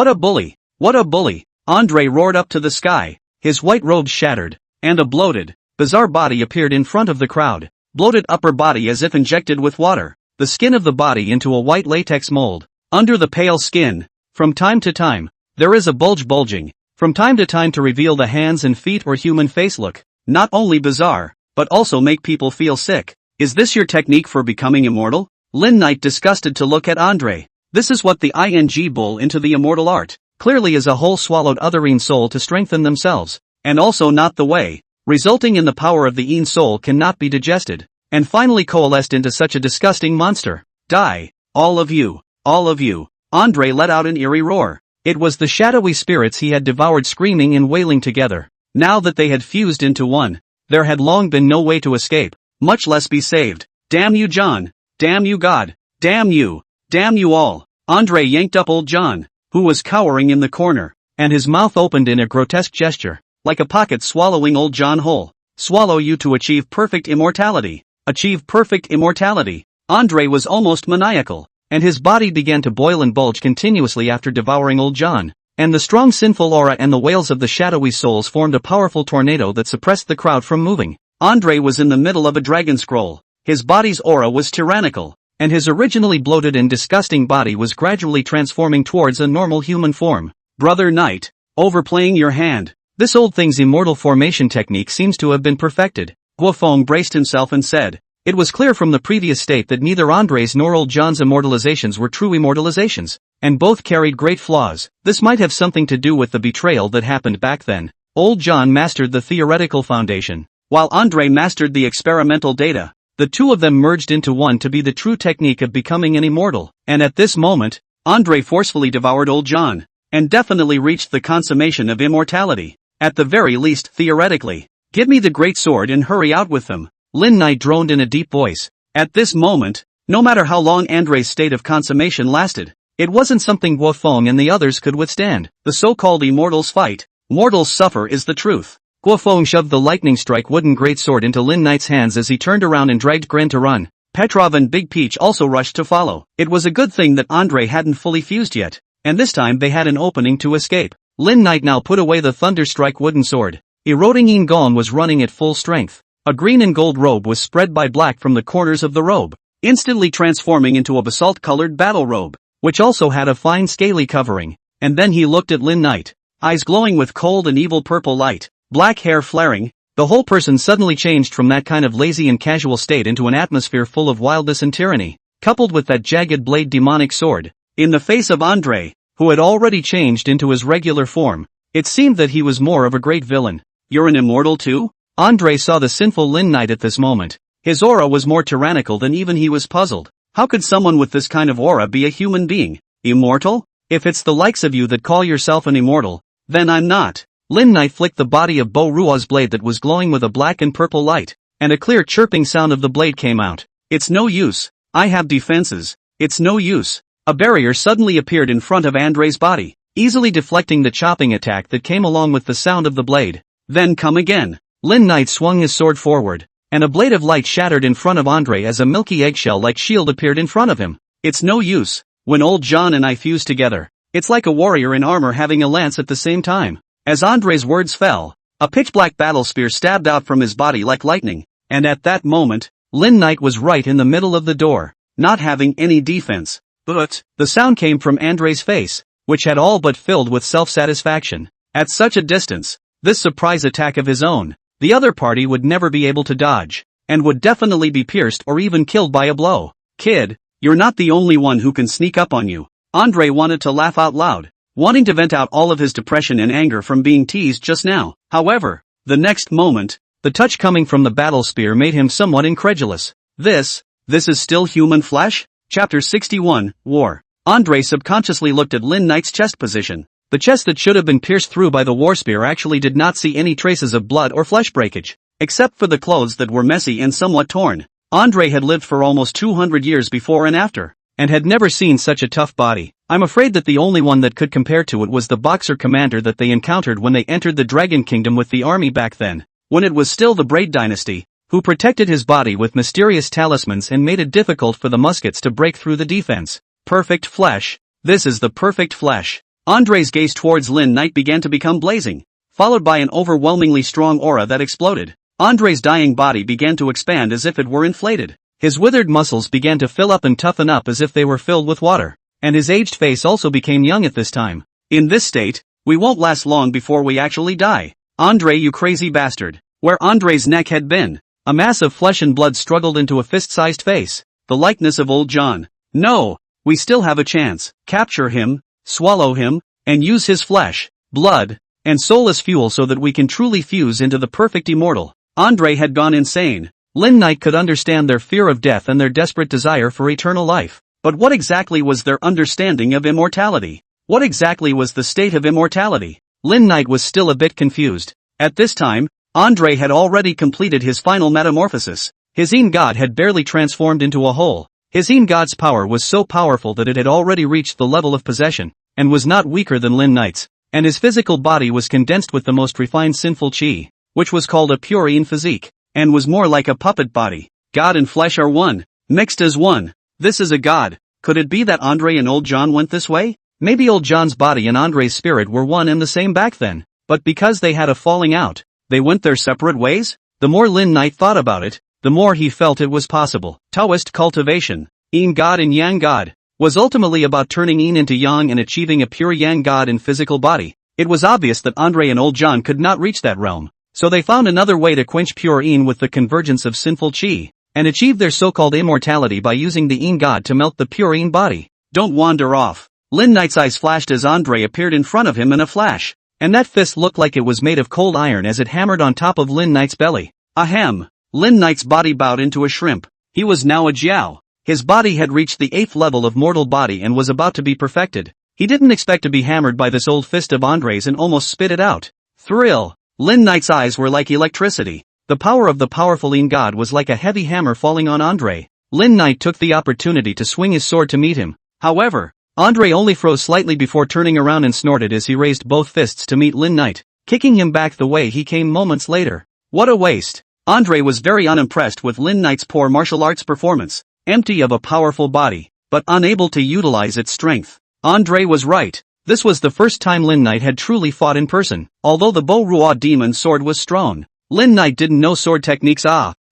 a bully. What a bully. Andre roared up to the sky, his white robes shattered, and a bloated, bizarre body appeared in front of the crowd. Bloated upper body as if injected with water. The skin of the body into a white latex mold. Under the pale skin, from time to time, there is a bulge bulging, from time to time to reveal the hands and feet or human face look. Not only bizarre, but also make people feel sick. Is this your technique for becoming immortal? Lin Knight disgusted to look at Andre. This is what the ing bull into the immortal art. Clearly is a whole swallowed otherine soul to strengthen themselves, and also not the way, resulting in the power of the Een soul cannot be digested, and finally coalesced into such a disgusting monster. Die, all of you, all of you. Andre let out an eerie roar. It was the shadowy spirits he had devoured screaming and wailing together. Now that they had fused into one, there had long been no way to escape, much less be saved. Damn you, John. Damn you, God. Damn you all. Andre yanked up old John, who was cowering in the corner, and his mouth opened in a grotesque gesture, like a pocket swallowing old John whole. Swallow you to achieve perfect immortality. Achieve perfect immortality. Andre was almost maniacal, and his body began to boil and bulge continuously after devouring old John, and the strong sinful aura and the wails of the shadowy souls formed a powerful tornado that suppressed the crowd from moving. Andre was in the middle of a dragon scroll. His body's aura was tyrannical, and his originally bloated and disgusting body was gradually transforming towards a normal human form. Brother Knight, overplaying your hand. This old thing's immortal formation technique seems to have been perfected. Guofeng braced himself and said, it was clear from the previous state that neither Andre's nor old John's immortalizations were true immortalizations, and both carried great flaws. This might have something to do with the betrayal that happened back then. Old John mastered the theoretical foundation, while Andre mastered the experimental data. The two of them merged into one to be the true technique of becoming an immortal. And at this moment, Andre forcefully devoured old John, and definitely reached the consummation of immortality. At the very least, theoretically. Give me the great sword and hurry out with them, Lin Knight droned in a deep voice. At this moment, no matter how long Andre's state of consummation lasted, it wasn't something Guo Feng and the others could withstand. The so-called immortals fight. Mortals suffer is the truth. Guo Feng shoved the lightning strike wooden greatsword into Lin Knight's hands as he turned around and dragged Gren to run. Petrov and Big Peach also rushed to follow. It was a good thing that Andre hadn't fully fused yet, and this time they had an opening to escape. Lin Knight now put away the thunderstrike wooden sword. Eroding Yin Gong was running at full strength. A green and gold robe was spread by black from the corners of the robe, instantly transforming into a basalt-colored battle robe, which also had a fine scaly covering. And then he looked at Lin Knight, eyes glowing with cold and evil purple light. Black hair flaring, the whole person suddenly changed from that kind of lazy and casual state into an atmosphere full of wildness and tyranny, coupled with that jagged blade demonic sword. In the face of Andre, who had already changed into his regular form, it seemed that he was more of a great villain. You're an immortal too? Andre saw the sinful Lin Knight at this moment. His aura was more tyrannical than even he was puzzled. How could someone with this kind of aura be a human being? Immortal? If it's the likes of you that call yourself an immortal, then I'm not. Lin Knight flicked the body of Bo Ruo's blade that was glowing with a black and purple light, and a clear chirping sound of the blade came out. It's no use. I have defenses. It's no use. A barrier suddenly appeared in front of Andre's body, easily deflecting the chopping attack that came along with the sound of the blade. Then come again. Lin Knight swung his sword forward, and a blade of light shattered in front of Andre as a milky eggshell-like shield appeared in front of him. It's no use. When old John and I fuse together, it's like a warrior in armor having a lance at the same time. As Andre's words fell, a pitch-black battle spear stabbed out from his body like lightning, and at that moment, Lin Knight was right in the middle of the door, not having any defense. But the sound came from Andre's face, which had all but filled with self-satisfaction. At such a distance, this surprise attack of his own, the other party would never be able to dodge, and would definitely be pierced or even killed by a blow. Kid, you're not the only one who can sneak up on you. Andre wanted to laugh out loud, wanting to vent out all of his depression and anger from being teased just now. However, the next moment, the touch coming from the battle spear made him somewhat incredulous. This is still human flesh? Chapter 61, War. Andre subconsciously looked at Lin Knight's chest position. The chest that should have been pierced through by the war spear actually did not see any traces of blood or flesh breakage, except for the clothes that were messy and somewhat torn. Andre had lived for almost 200 years before and after, and had never seen such a tough body. I'm afraid that the only one that could compare to it was the boxer commander that they encountered when they entered the Dragon Kingdom with the army back then, when it was still the Braid Dynasty, who protected his body with mysterious talismans and made it difficult for the muskets to break through the defense. Perfect flesh. This is the perfect flesh. Andre's gaze towards Lin Knight began to become blazing, followed by an overwhelmingly strong aura that exploded. Andre's dying body began to expand as if it were inflated. His withered muscles began to fill up and toughen up as if they were filled with water, and his aged face also became young at this time. In this state, we won't last long before we actually die. Andre, you crazy bastard. Where Andre's neck had been, a mass of flesh and blood struggled into a fist-sized face, the likeness of old John. No, we still have a chance. Capture him, swallow him, and use his flesh, blood, and soul as fuel so that we can truly fuse into the perfect immortal. Andre had gone insane. Lin Knight could understand their fear of death and their desperate desire for eternal life. But what exactly was their understanding of immortality? What exactly was the state of immortality? Lin Knight was still a bit confused. At this time, Andre had already completed his final metamorphosis. His Yin God had barely transformed into a whole. His Yin God's power was so powerful that it had already reached the level of possession, and was not weaker than Lin Knight's, and his physical body was condensed with the most refined sinful chi, which was called a pure Yin physique, and was more like a puppet body. God and flesh are one, mixed as one. This is a god. Could it be that Andre and old John went this way? Maybe old John's body and Andre's spirit were one and the same back then, but because they had a falling out, they went their separate ways? The more Lin Knight thought about it, the more he felt it was possible. Taoist cultivation, Yin God and Yang God, was ultimately about turning Yin into Yang and achieving a pure Yang God in physical body. It was obvious that Andre and old John could not reach that realm, so they found another way to quench pure Yin with the convergence of sinful chi, and achieve their so-called immortality by using the Yin God to melt the pure Yin body. Don't wander off. Lin Knight's eyes flashed as Andre appeared in front of him in a flash, and that fist looked like it was made of cold iron as it hammered on top of Lin Knight's belly. Ahem. Lin Knight's body bowed into a shrimp. He was now a Jiao. His body had reached the 8th level of mortal body and was about to be perfected. He didn't expect to be hammered by this old fist of Andre's and almost spit it out. Thrill. Lin Knight's eyes were like electricity. The power of the powerful Yin God was like a heavy hammer falling on Andre. Lin Knight took the opportunity to swing his sword to meet him. However, Andre only froze slightly before turning around and snorted as he raised both fists to meet Lin Knight, kicking him back the way he came moments later. What a waste. Andre was very unimpressed with Lin Knight's poor martial arts performance, empty of a powerful body, but unable to utilize its strength. Andre was right. This was the first time Lin Knight had truly fought in person. Although the Bo Ruo demon sword was strong, Lin Knight didn't know sword techniques.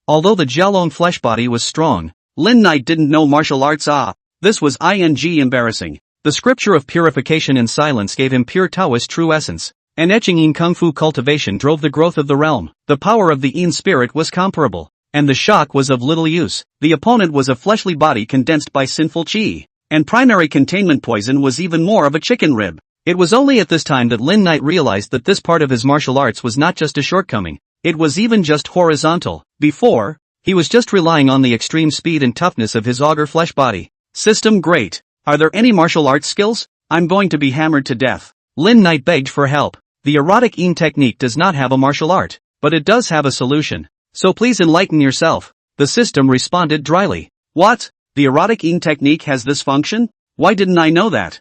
Although the Jiaolong flesh body was strong, Lin Knight didn't know martial arts. This was embarrassing. The scripture of purification and silence gave him pure Taoist true essence, and etching in Kung Fu cultivation drove the growth of the realm. The power of the Yin spirit was comparable, and the shock was of little use. The opponent was a fleshly body condensed by sinful qi, and primary containment poison was even more of a chicken rib. It was only at this time that Lin Knight realized that this part of his martial arts was not just a shortcoming, it was even just horizontal. Before, he was just relying on the extreme speed and toughness of his auger flesh body. System great. Are there any martial arts skills? I'm going to be hammered to death. Lin Knight begged for help. The erotic Yin technique does not have a martial art, but it does have a solution. So please enlighten yourself. The system responded dryly. What? The erotic Yin technique has this function? Why didn't I know that?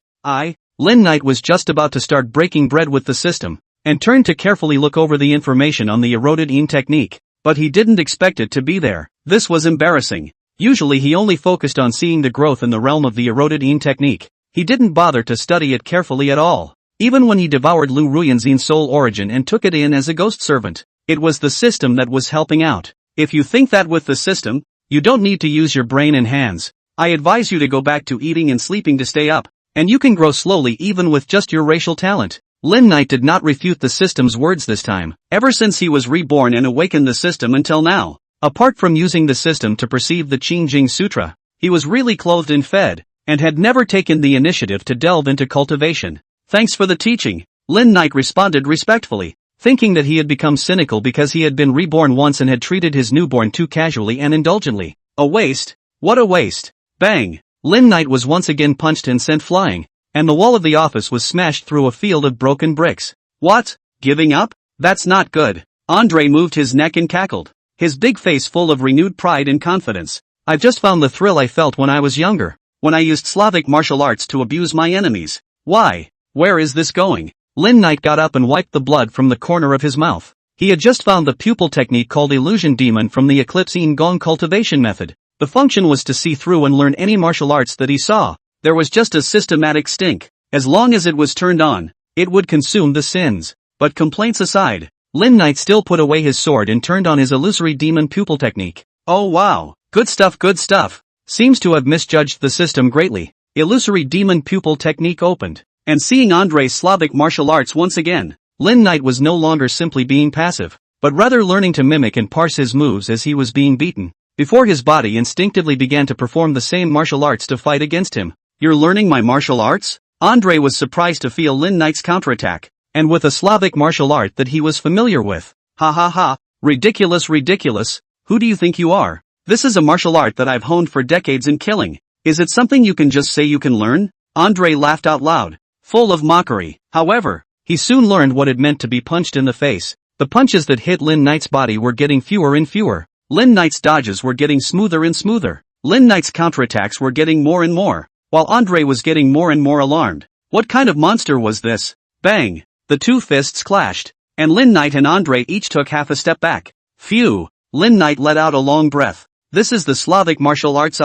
Lin Knight was just about to start breaking bread with the system, and turned to carefully look over the information on the eroded Yin technique, but he didn't expect it to be there. This was embarrassing. Usually he only focused on seeing the growth in the realm of the eroded Yin technique. He didn't bother to study it carefully at all. Even when he devoured Lu Ruyan's Yin soul origin and took it in as a ghost servant, it was the system that was helping out. If you think that with the system, you don't need to use your brain and hands, I advise you to go back to eating and sleeping to stay up, and you can grow slowly even with just your racial talent. Lin Knight did not refute the system's words this time. Ever since he was reborn and awakened the system until now, apart from using the system to perceive the Qing Jing Sutra, he was really clothed and fed, and had never taken the initiative to delve into cultivation. Thanks for the teaching, Lin Knight responded respectfully, thinking that he had become cynical because he had been reborn once and had treated his newborn too casually and indulgently. A waste? What a waste. Bang! Lin Knight was once again punched and sent flying, and the wall of the office was smashed through a field of broken bricks. What? Giving up? That's not good. Andre moved his neck and cackled, his big face full of renewed pride and confidence. I've just found the thrill I felt when I was younger, when I used Slavic martial arts to abuse my enemies. Why? Where is this going? Lin Knight got up and wiped the blood from the corner of his mouth. He had just found the pupil technique called Illusion Demon from the Eclipse Yin Gong cultivation method. The function was to see through and learn any martial arts that he saw. There was just a systematic stink. As long as it was turned on, it would consume the sins. But complaints aside, Lin Knight still put away his sword and turned on his illusory demon pupil technique. Oh wow, good stuff, good stuff. Seems to have misjudged the system greatly. Illusory demon pupil technique opened. And seeing Andre's Slavic martial arts once again, Lin Knight was no longer simply being passive, but rather learning to mimic and parse his moves as he was being beaten, before his body instinctively began to perform the same martial arts to fight against him. You're learning my martial arts? Andre was surprised to feel Lin Knight's counterattack, and with a Slavic martial art that he was familiar with. Ha ha ha, ridiculous, ridiculous, who do you think you are? This is a martial art that I've honed for decades in killing. Is it something you can just say you can learn? Andre laughed out loud, full of mockery. However, he soon learned what it meant to be punched in the face. The punches that hit Lin Knight's body were getting fewer and fewer. Lin Knight's dodges were getting smoother and smoother. Lin Knight's counterattacks were getting more and more, while Andre was getting more and more alarmed. What kind of monster was this? Bang! The two fists clashed, and Lin Knight and Andre each took half a step back. Phew! Lin Knight let out a long breath. This is the Slavic martial arts,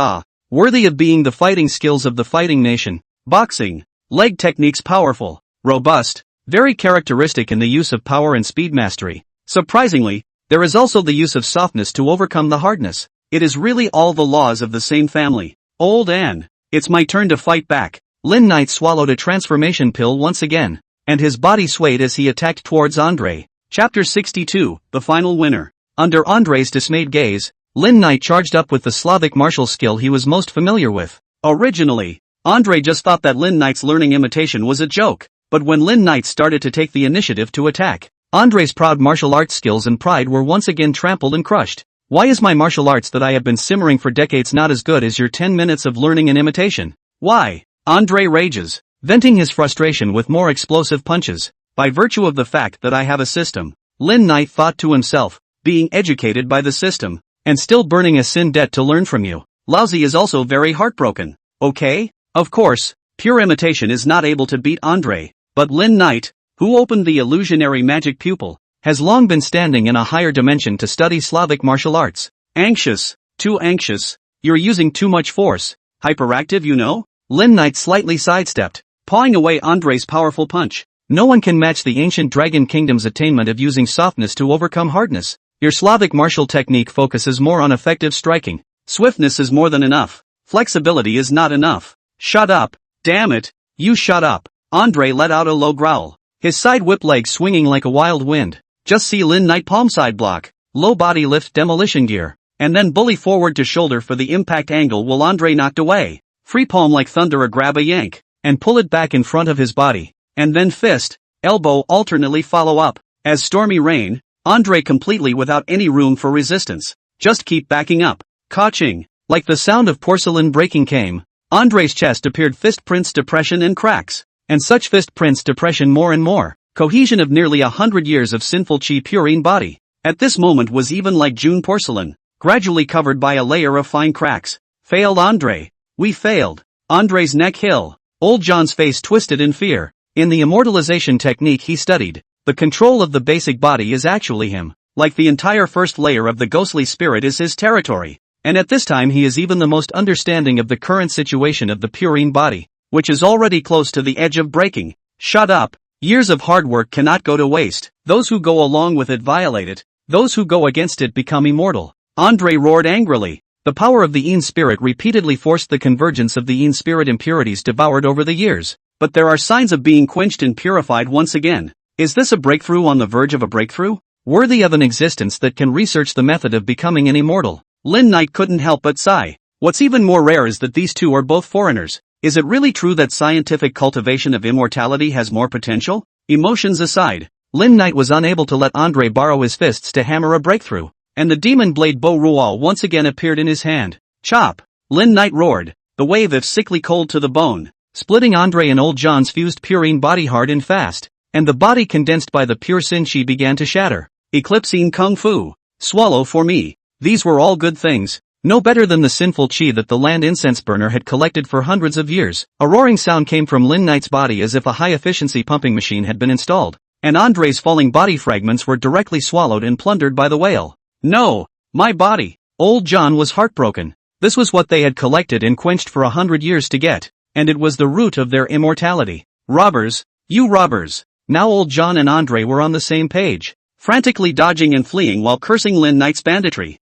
worthy of being the fighting skills of the fighting nation. Boxing. Leg techniques powerful, robust, very characteristic in the use of power and speed mastery. Surprisingly, there is also the use of softness to overcome the hardness. It is really all the laws of the same family. Old Anne, it's my turn to fight back. Lin Knight swallowed a transformation pill once again, and his body swayed as he attacked towards Andre. Chapter 62, The Final Winner. Under Andre's dismayed gaze, Lin Knight charged up with the Slavic martial skill he was most familiar with. Originally, Andre just thought that Lin Knight's learning imitation was a joke, but when Lin Knight started to take the initiative to attack, Andre's proud martial arts skills and pride were once again trampled and crushed. Why is my martial arts that I have been simmering for decades not as good as your 10 minutes of learning and imitation? Why? Andre rages, venting his frustration with more explosive punches. By virtue of the fact that I have a system, Lin Knight thought to himself, being educated by the system, and still burning a sin debt to learn from you. Lousy is also very heartbroken. Okay? Of course, pure imitation is not able to beat Andre, but Lin Knight, who opened the illusionary magic pupil, has long been standing in a higher dimension to study Slavic martial arts. Anxious, too anxious, you're using too much force, hyperactive you know? Lin Knight slightly sidestepped, pawing away Andre's powerful punch. No one can match the ancient Dragon Kingdom's attainment of using softness to overcome hardness. Your Slavic martial technique focuses more on effective striking. Swiftness is more than enough. Flexibility is not enough. Shut up. Damn it. You shut up. Andre let out a low growl, his side whip leg swinging like a wild wind. Just see Lin Knight palm side block, low body lift demolition gear, and then bully forward to shoulder for the impact angle while Andre knocked away. Free palm like thunder, a grab, a yank, and pull it back in front of his body, and then fist, elbow alternately follow up. As stormy rain, Andre completely without any room for resistance. Just keep backing up. Ka-ching. Like the sound of porcelain breaking came, Andre's chest appeared fist prints, depression and cracks, and such fist prints, depression, more and more. Cohesion of nearly 100 years of sinful chi purine body. At this moment was even like June porcelain, gradually covered by a layer of fine cracks. Failed Andre. We failed. Andre's neck hill. Old John's face twisted in fear. In the immortalization technique he studied, the control of the basic body is actually him. Like the entire first layer of the ghostly spirit is his territory. And at this time he is even the most understanding of the current situation of the purine body, which is already close to the edge of breaking. Shut up. Years of hard work cannot go to waste. Those who go along with it violate it. Those who go against it become immortal. Andre roared angrily. The power of the Yin spirit repeatedly forced the convergence of the Yin spirit impurities devoured over the years. But there are signs of being quenched and purified once again. Is this a breakthrough on the verge of a breakthrough? Worthy of an existence that can research the method of becoming an immortal. Lin Knight couldn't help but sigh. What's even more rare is that these two are both foreigners. Is it really true that scientific cultivation of immortality has more potential? Emotions aside, Lin Knight was unable to let Andre borrow his fists to hammer a breakthrough, and the demon blade Bo Rual once again appeared in his hand. Chop! Lin Knight roared, the wave of sickly cold to the bone, splitting Andre and Old John's fused purine body hard and fast, and the body condensed by the pure sin chi began to shatter. Eclipsing Kung Fu. Swallow for me. These were all good things. No better than the sinful chi that the land incense burner had collected for hundreds of years. A roaring sound came from Lin Knight's body as if a high-efficiency pumping machine had been installed, and Andre's falling body fragments were directly swallowed and plundered by the whale. No! My body! Old John was heartbroken. This was what they had collected and quenched for 100 years to get, and it was the root of their immortality. Robbers! You robbers! Now Old John and Andre were on the same page, frantically dodging and fleeing while cursing Lin Knight's banditry.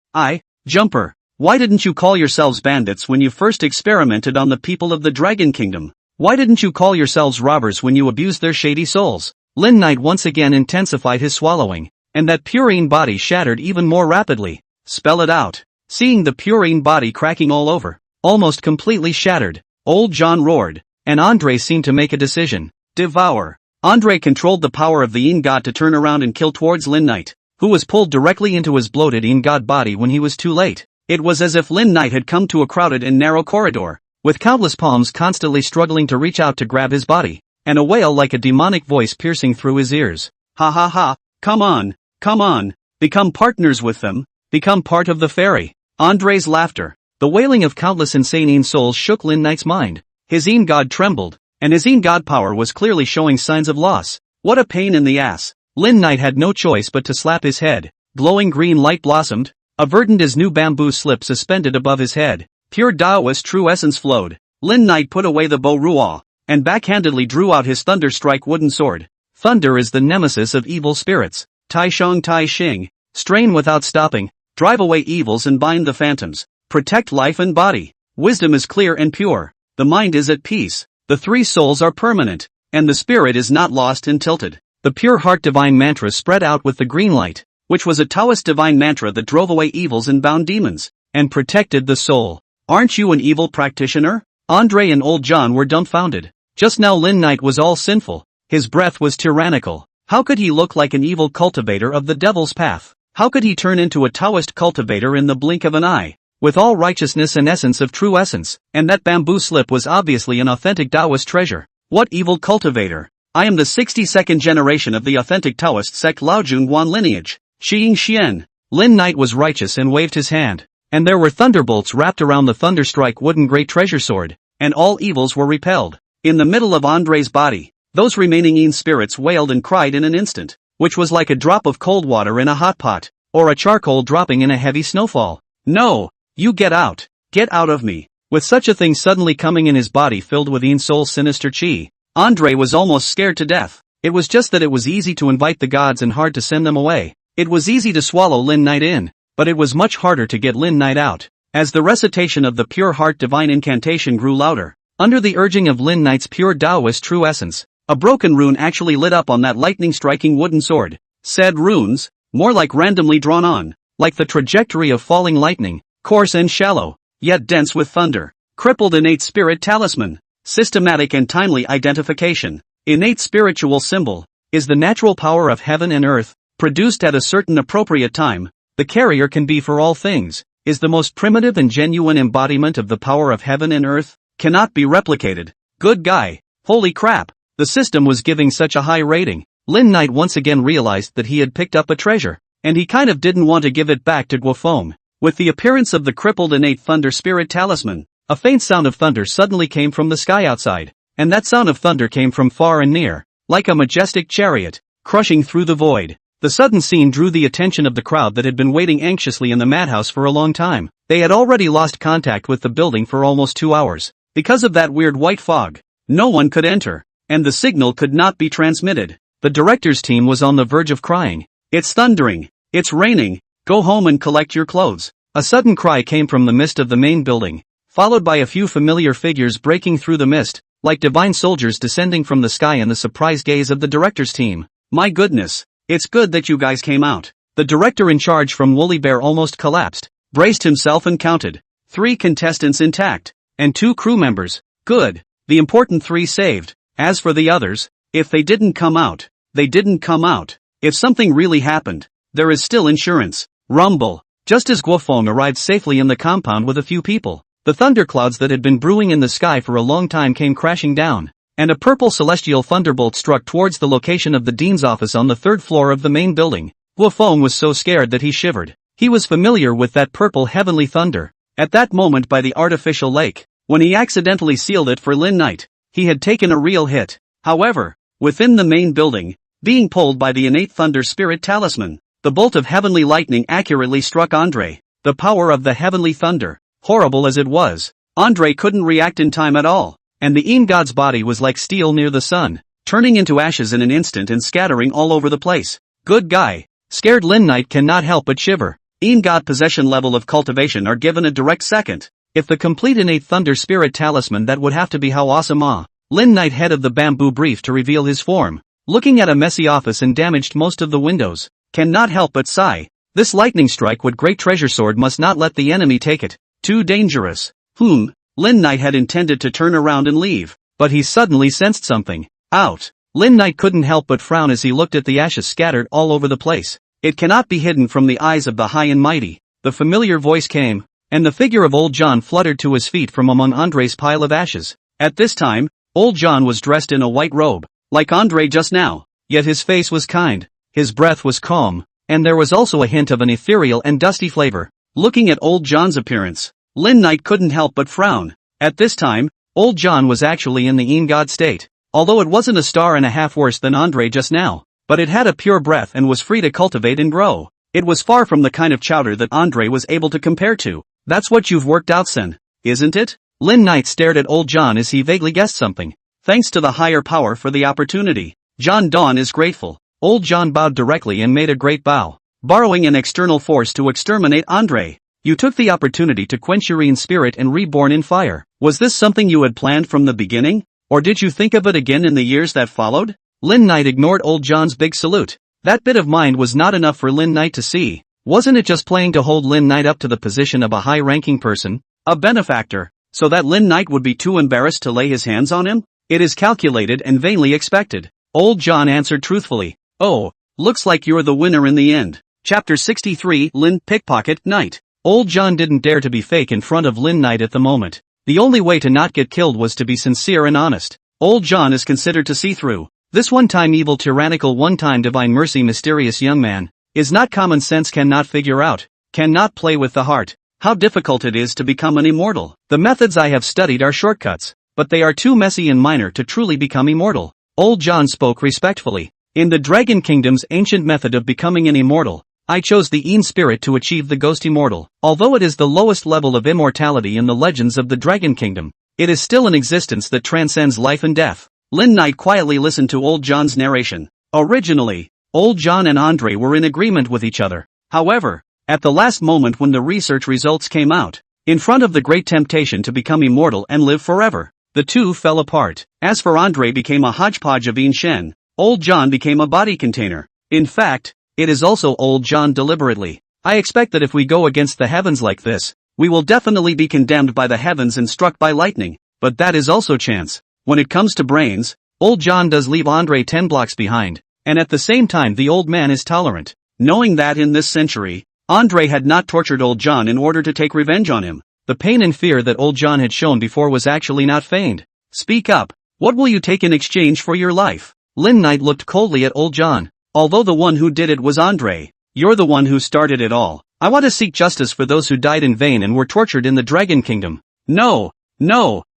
Jumper! Why didn't you call yourselves bandits when you first experimented on the people of the Dragon Kingdom? Why didn't you call yourselves robbers when you abused their shady souls? Lin Knight once again intensified his swallowing, and that purine body shattered even more rapidly. Spell it out. Seeing the purine body cracking all over, almost completely shattered, Old John roared, and Andre seemed to make a decision. Devour. Andre controlled the power of the Yin God to turn around and kill towards Lin Knight, who was pulled directly into his bloated Yin God body when he was too late. It was as if Lin Knight had come to a crowded and narrow corridor, with countless palms constantly struggling to reach out to grab his body, and a wail like a demonic voice piercing through his ears. Ha ha ha, come on, become partners with them, become part of the fairy. Andre's laughter, the wailing of countless insane Yin souls shook Lin Knight's mind. His Yin God trembled, and his Yin God power was clearly showing signs of loss. What a pain in the ass. Lin Knight had no choice but to slap his head. Glowing green light blossomed, a verdant as new bamboo slip suspended above his head. Pure Taoist true essence flowed. Lin Knight put away the Bo Rual, and backhandedly drew out his Thunder Strike wooden sword. Thunder is the nemesis of evil spirits. Tai Shang Tai Xing, strain without stopping, drive away evils and bind the phantoms. Protect life and body. Wisdom is clear and pure. The mind is at peace. The three souls are permanent, and the spirit is not lost and tilted. The pure heart divine mantra spread out with the green light, which was a Taoist divine mantra that drove away evils and bound demons, and protected the soul. Aren't you an evil practitioner? Andre and Old John were dumbfounded. Just now Lin Knight was all sinful. His breath was tyrannical. How could he look like an evil cultivator of the devil's path? How could he turn into a Taoist cultivator in the blink of an eye? With all righteousness and essence of true essence, and that bamboo slip was obviously an authentic Taoist treasure. What evil cultivator? I am the 62nd generation of the authentic Taoist sect Laojun Wan lineage. Xiying Xian. Lin Knight was righteous and waved his hand. And there were thunderbolts wrapped around the Thunderstrike wooden great treasure sword, and all evils were repelled. In the middle of Andre's body, those remaining Yin spirits wailed and cried in an instant, which was like a drop of cold water in a hot pot, or a charcoal dropping in a heavy snowfall. No! You get out! Get out of me! With such a thing suddenly coming in his body filled with Yin soul's sinister chi, Andre was almost scared to death. It was just that it was easy to invite the gods and hard to send them away. It was easy to swallow Lin Knight in, but it was much harder to get Lin Knight out. As the recitation of the pure heart divine incantation grew louder, under the urging of Lin Knight's pure Taoist true essence, a broken rune actually lit up on that lightning-striking wooden sword. Said runes, more like randomly drawn on, like the trajectory of falling lightning, coarse and shallow, yet dense with thunder. Crippled innate spirit talisman. Systematic and timely identification. Innate spiritual symbol is the natural power of heaven and earth, produced at a certain appropriate time. The carrier can be for all things, is the most primitive and genuine embodiment of the power of heaven and earth, cannot be replicated. Good guy. Holy crap. The system was giving such a high rating. Lin Knight once again realized that he had picked up a treasure, and he kind of didn't want to give it back to Guofeng. With the appearance of the crippled innate thunder spirit talisman, a faint sound of thunder suddenly came from the sky outside, and that sound of thunder came from far and near, like a majestic chariot, crushing through the void. The sudden scene drew the attention of the crowd that had been waiting anxiously in the madhouse for a long time. They had already lost contact with the building for almost 2 hours. Because of that weird white fog, no one could enter, and the signal could not be transmitted. The director's team was on the verge of crying. It's thundering. It's raining. Go home and collect your clothes. A sudden cry came from the mist of the main building, followed by a few familiar figures breaking through the mist, like divine soldiers descending from the sky in the surprised gaze of the director's team. My goodness. It's good that you guys came out. The director in charge from Woolly Bear almost collapsed, braced himself and counted. 3 contestants intact, and 2 crew members. Good. The important 3 saved. As for the others, if they didn't come out, they didn't come out. If something really happened, there is still insurance. Rumble. Just as Guofeng arrived safely in the compound with a few people, the thunderclouds that had been brewing in the sky for a long time came crashing down, and a purple celestial thunderbolt struck towards the location of the dean's office on the 3rd floor of the main building. Guofeng was so scared that he shivered. He was familiar with that purple heavenly thunder, at that moment by the artificial lake, when he accidentally sealed it for Lin Knight. He had taken a real hit. However, within the main building, being pulled by the innate thunder spirit talisman, the bolt of heavenly lightning accurately struck Andre. The power of the heavenly thunder, horrible as it was, Andre couldn't react in time at all, and the Yin god's body was like steel near the sun, turning into ashes in an instant and scattering all over the place. Good guy. Scared Lin Knight cannot help but shiver. Yin god possession level of cultivation are given a direct second. If the complete innate thunder spirit talisman, that would have to be how awesome. Lin Knight, head of the bamboo brief to reveal his form, looking at a messy office and damaged most of the windows, cannot help but sigh. This lightning strike with great treasure sword must not let the enemy take it. Too dangerous. Lin Knight had intended to turn around and leave, but he suddenly sensed something. Out. Lin Knight couldn't help but frown as he looked at the ashes scattered all over the place. It cannot be hidden from the eyes of the high and mighty. The familiar voice came, and the figure of old John fluttered to his feet from among Andre's pile of ashes. At this time, old John was dressed in a white robe, like Andre just now, yet his face was kind, his breath was calm, and there was also a hint of an ethereal and dusty flavor. Looking at old John's appearance, Lin Knight couldn't help but frown. At this time, old John was actually in the Yin god state, although it wasn't a star and a half worse than Andre just now, but it had a pure breath and was free to cultivate and grow. It was far from the kind of chowder that Andre was able to compare to. That's what you've worked out, son, isn't it? Lin Knight stared at old John as he vaguely guessed something. Thanks to the higher power for the opportunity. John Dawn is grateful. Old John bowed directly and made a great bow. Borrowing an external force to exterminate Andre. You took the opportunity to quench your Yin spirit and reborn in fire. Was this something you had planned from the beginning? Or did you think of it again in the years that followed? Lin Knight ignored old John's big salute. That bit of mind was not enough for Lin Knight to see. Wasn't it just playing to hold Lin Knight up to the position of a high-ranking person, a benefactor, so that Lin Knight would be too embarrassed to lay his hands on him? It is calculated and vainly expected. Old John answered truthfully. Oh, looks like you're the winner in the end. Chapter 63 Lin Pickpocket Night. Old John didn't dare to be fake in front of Lin Knight at the moment. The only way to not get killed was to be sincere and honest. Old John is considered to see through. This one-time evil tyrannical one-time divine mercy mysterious young man is not common sense cannot figure out, cannot play with the heart, how difficult it is to become an immortal. The methods I have studied are shortcuts, but they are too messy and minor to truly become immortal. Old John spoke respectfully. In the Dragon Kingdom's ancient method of becoming an immortal, I chose the Een spirit to achieve the ghost immortal. Although it is the lowest level of immortality in the legends of the Dragon Kingdom, it is still an existence that transcends life and death. Lin Knight quietly listened to Old John's narration. Originally, Old John and Andre were in agreement with each other. However, at the last moment when the research results came out, in front of the great temptation to become immortal and live forever, the two fell apart. As for Andre became a hodgepodge of Een Shen, Old John became a body container. In fact, it is also Old John deliberately. I expect that if we go against the heavens like this, we will definitely be condemned by the heavens and struck by lightning, but that is also chance. When it comes to brains, Old John does leave Andre 10 blocks behind, and at the same time the old man is tolerant. Knowing that in this century, Andre had not tortured Old John in order to take revenge on him, the pain and fear that Old John had shown before was actually not feigned. Speak up. What will you take in exchange for your life? Lin Knight looked coldly at Old John. Although the one who did it was Andre, you're the one who started it all. I want to seek justice for those who died in vain and were tortured in the Dragon Kingdom. No,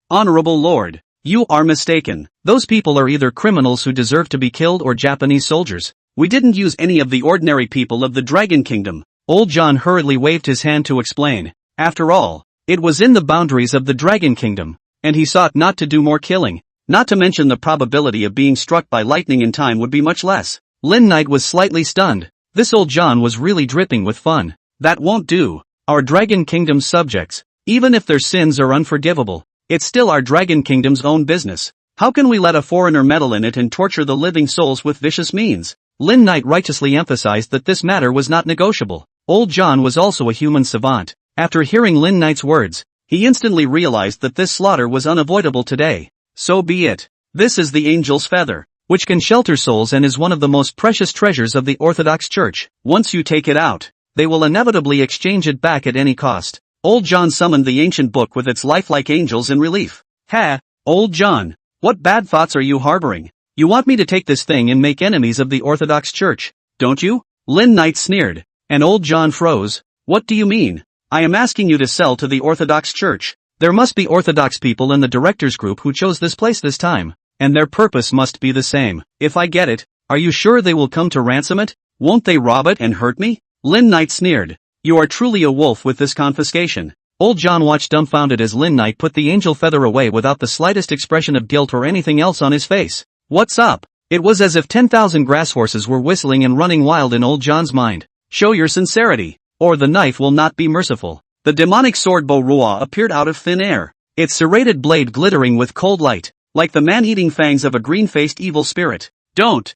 honorable lord, you are mistaken. Those people are either criminals who deserve to be killed or Japanese soldiers. We didn't use any of the ordinary people of the Dragon Kingdom. Old John hurriedly waved his hand to explain. After all, it was in the boundaries of the Dragon Kingdom, and he sought not to do more killing. Not to mention the probability of being struck by lightning in time would be much less. Lin Knight was slightly stunned. This Old John was really dripping with fun. That won't do. Our Dragon Kingdom's subjects, even if their sins are unforgivable, it's still our Dragon Kingdom's own business. How can we let a foreigner meddle in it and torture the living souls with vicious means? Lin Knight righteously emphasized that this matter was not negotiable. Old John was also a human savant. After hearing Lin Knight's words, he instantly realized that this slaughter was unavoidable today. So be it. This is the angel's feather, which can shelter souls and is one of the most precious treasures of the Orthodox Church. Once you take it out, they will inevitably exchange it back at any cost. Old John summoned the ancient book with its lifelike angels in relief. Ha, Old John, what bad thoughts are you harboring? You want me to take this thing and make enemies of the Orthodox Church, don't you? Lin Knight sneered, and Old John froze. What do you mean? I am asking you to sell to the Orthodox Church. There must be Orthodox people in the directors group who chose this place this time, and their purpose must be the same. If I get it, are you sure they will come to ransom it? Won't they rob it and hurt me? Lin Knight sneered. You are truly a wolf with this confiscation. Old John watched dumbfounded as Lin Knight put the angel feather away without the slightest expression of guilt or anything else on his face. What's up? It was as if 10,000 grass horses were whistling and running wild in Old John's mind. Show your sincerity, or the knife will not be merciful. The demonic sword Bo Rua appeared out of thin air, its serrated blade glittering with cold light, like the man-eating fangs of a green-faced evil spirit. Don't.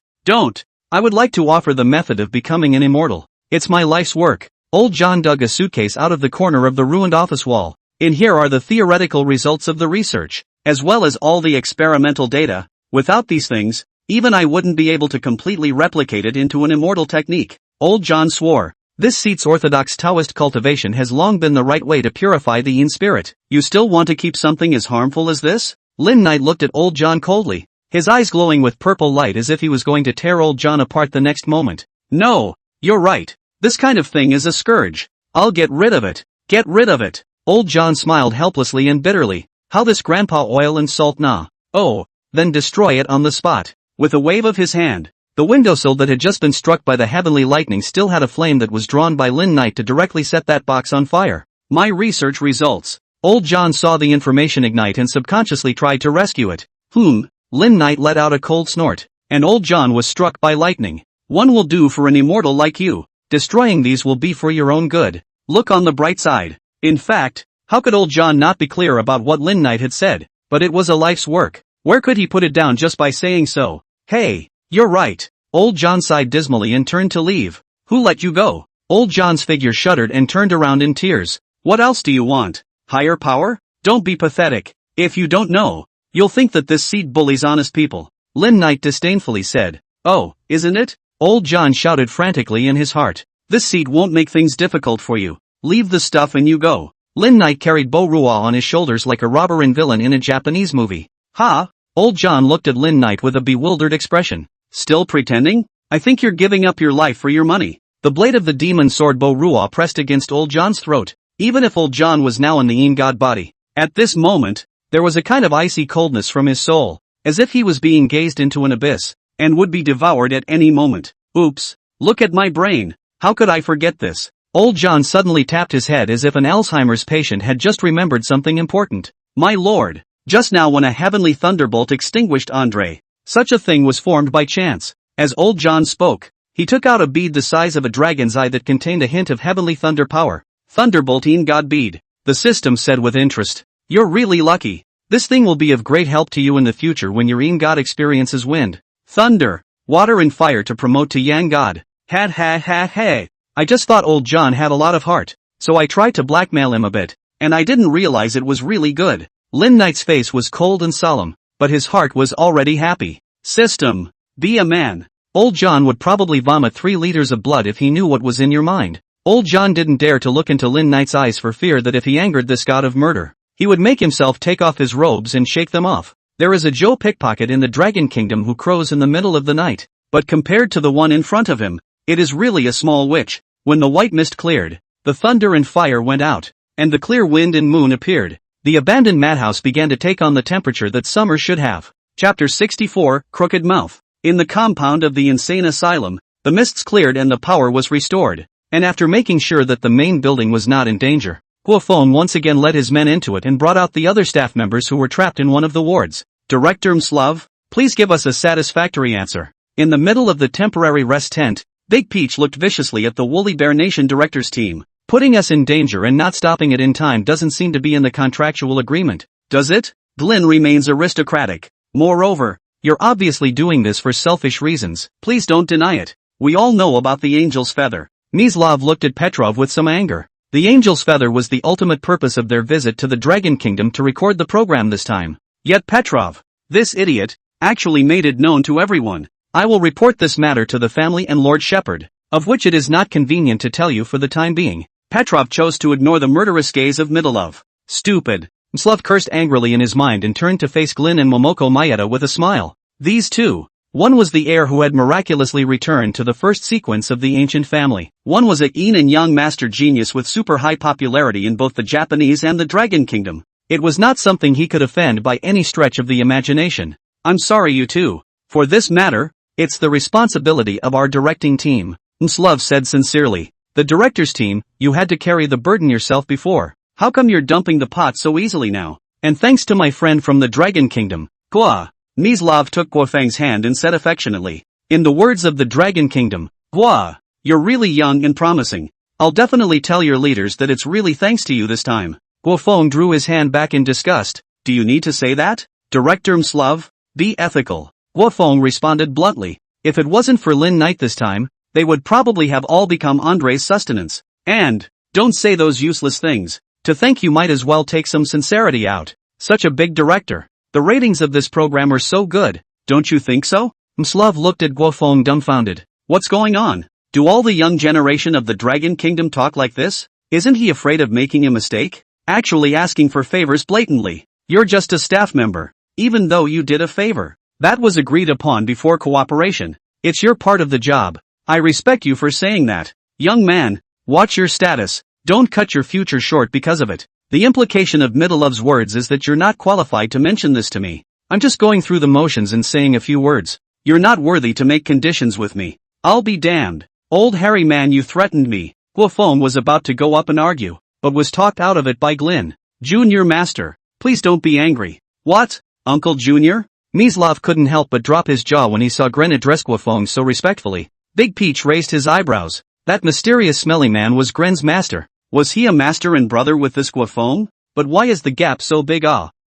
I would like to offer the method of becoming an immortal. It's my life's work. Old John dug a suitcase out of the corner of the ruined office wall. In here are the theoretical results of the research, as well as all the experimental data. Without these things, even I wouldn't be able to completely replicate it into an immortal technique. Old John swore. This seat's orthodox Taoist cultivation has long been the right way to purify the Een spirit. You still want to keep something as harmful as this? Lin Knight looked at Old John coldly, his eyes glowing with purple light as if he was going to tear Old John apart the next moment. No, you're right. This kind of thing is a scourge. I'll get rid of it. Get rid of it. Old John smiled helplessly and bitterly. How this grandpa oil and salt nah. Oh, then destroy it on the spot. With a wave of his hand, the windowsill that had just been struck by the heavenly lightning still had a flame that was drawn by Lin Knight to directly set that box on fire. My research results. Old John saw the information ignite and subconsciously tried to rescue it. Lin Knight let out a cold snort, and Old John was struck by lightning. One will do for an immortal like you. Destroying these will be for your own good. Look on the bright side. In fact, how could Old John not be clear about what Lin Knight had said? But it was a life's work. Where could he put it down just by saying so? Hey, you're right. Old John sighed dismally and turned to leave. Who let you go? Old John's figure shuddered and turned around in tears. What else do you want? Higher power? Don't be pathetic. If you don't know, you'll think that this seat bullies honest people. Lin Knight disdainfully said. Oh, isn't it? Old John shouted frantically in his heart. This seat won't make things difficult for you. Leave the stuff and you go. Lin Knight carried Bo Ruo on his shoulders like a robber and villain in a Japanese movie. Ha! Old John looked at Lin Knight with a bewildered expression. Still pretending? I think you're giving up your life for your money. The blade of the demon sword Bo Ruo pressed against Old John's throat. Even if Old John was now in the Yin God body, at this moment, there was a kind of icy coldness from his soul, as if he was being gazed into an abyss, and would be devoured at any moment. Oops, look at my brain, how could I forget this? Old John suddenly tapped his head as if an Alzheimer's patient had just remembered something important. My lord, just now when a heavenly thunderbolt extinguished Andre, such a thing was formed by chance. As Old John spoke, he took out a bead the size of a dragon's eye that contained a hint of heavenly thunder power. Thunderbolting God bead, the system said with interest. You're really lucky. This thing will be of great help to you in the future when your Yin God experiences wind, thunder, water and fire to promote to Yang God. Ha ha ha ha. I just thought Old John had a lot of heart, so I tried to blackmail him a bit, and I didn't realize it was really good. Lin Knight's face was cold and solemn, but his heart was already happy. System, be a man. Old John would probably vomit 3 liters of blood if he knew what was in your mind. Old John didn't dare to look into Lin Knight's eyes for fear that if he angered this god of murder, he would make himself take off his robes and shake them off. There is a Joe pickpocket in the Dragon Kingdom who crows in the middle of the night, but compared to the one in front of him, it is really a small witch. When the white mist cleared, the thunder and fire went out, and the clear wind and moon appeared. The abandoned madhouse began to take on the temperature that summer should have. Chapter 64, Crooked Mouth. In the compound of the insane asylum, the mists cleared and the power was restored. And after making sure that the main building was not in danger, Guofeng once again led his men into it and brought out the other staff members who were trapped in one of the wards. Director Mslav, please give us a satisfactory answer. In the middle of the temporary rest tent, Big Peach looked viciously at the Woolly Bear Nation director's team. Putting us in danger and not stopping it in time doesn't seem to be in the contractual agreement, does it? Glyn remains aristocratic. Moreover, you're obviously doing this for selfish reasons. Please don't deny it. We all know about the angel's feather. Mslav looked at Petrov with some anger. The angel's feather was the ultimate purpose of their visit to the Dragon Kingdom to record the program this time. Yet Petrov, this idiot, actually made it known to everyone. I will report this matter to the family and Lord Shepherd, of which it is not convenient to tell you for the time being. Petrov chose to ignore the murderous gaze of Midilov. Stupid. Mslav cursed angrily in his mind and turned to face Glyn and Momoko Maeda with a smile. These two. One was the heir who had miraculously returned to the first sequence of the ancient family. One was a yin and yang master genius with super high popularity in both the Japanese and the Dragon Kingdom. It was not something he could offend by any stretch of the imagination. I'm sorry you two. For this matter, it's the responsibility of our directing team, Mslav said sincerely. The director's team, you had to carry the burden yourself before. How come you're dumping the pot so easily now? And thanks to my friend from the Dragon Kingdom, Gua. Mslav took Guofeng's hand and said affectionately, in the words of the Dragon Kingdom, Gua, you're really young and promising. I'll definitely tell your leaders that it's really thanks to you this time. Guofeng drew his hand back in disgust. Do you need to say that? Director Mslav, be ethical. Guofeng responded bluntly. If it wasn't for Lin Knight this time, they would probably have all become Andre's sustenance. And, don't say those useless things. To thank you might as well take some sincerity out. Such a big director. The ratings of this program are so good, don't you think so? Mslav looked at Guofeng dumbfounded. What's going on? Do all the young generation of the Dragon Kingdom talk like this? Isn't he afraid of making a mistake? Actually asking for favors blatantly. You're just a staff member, even though you did a favor. That was agreed upon before cooperation. It's your part of the job. I respect you for saying that. Young man, watch your status. Don't cut your future short because of it. The implication of Midilov's words is that you're not qualified to mention this to me. I'm just going through the motions and saying a few words. You're not worthy to make conditions with me. I'll be damned. Old hairy man, you threatened me. Guofeng was about to go up and argue, but was talked out of it by Glyn. Junior Master, please don't be angry. What? Uncle Junior? Mslav couldn't help but drop his jaw when he saw Gren address Guofeng so respectfully. Big Peach raised his eyebrows. That mysterious smelly man was Gren's master. Was he a master and brother with this Guofeng? But why is the gap so big?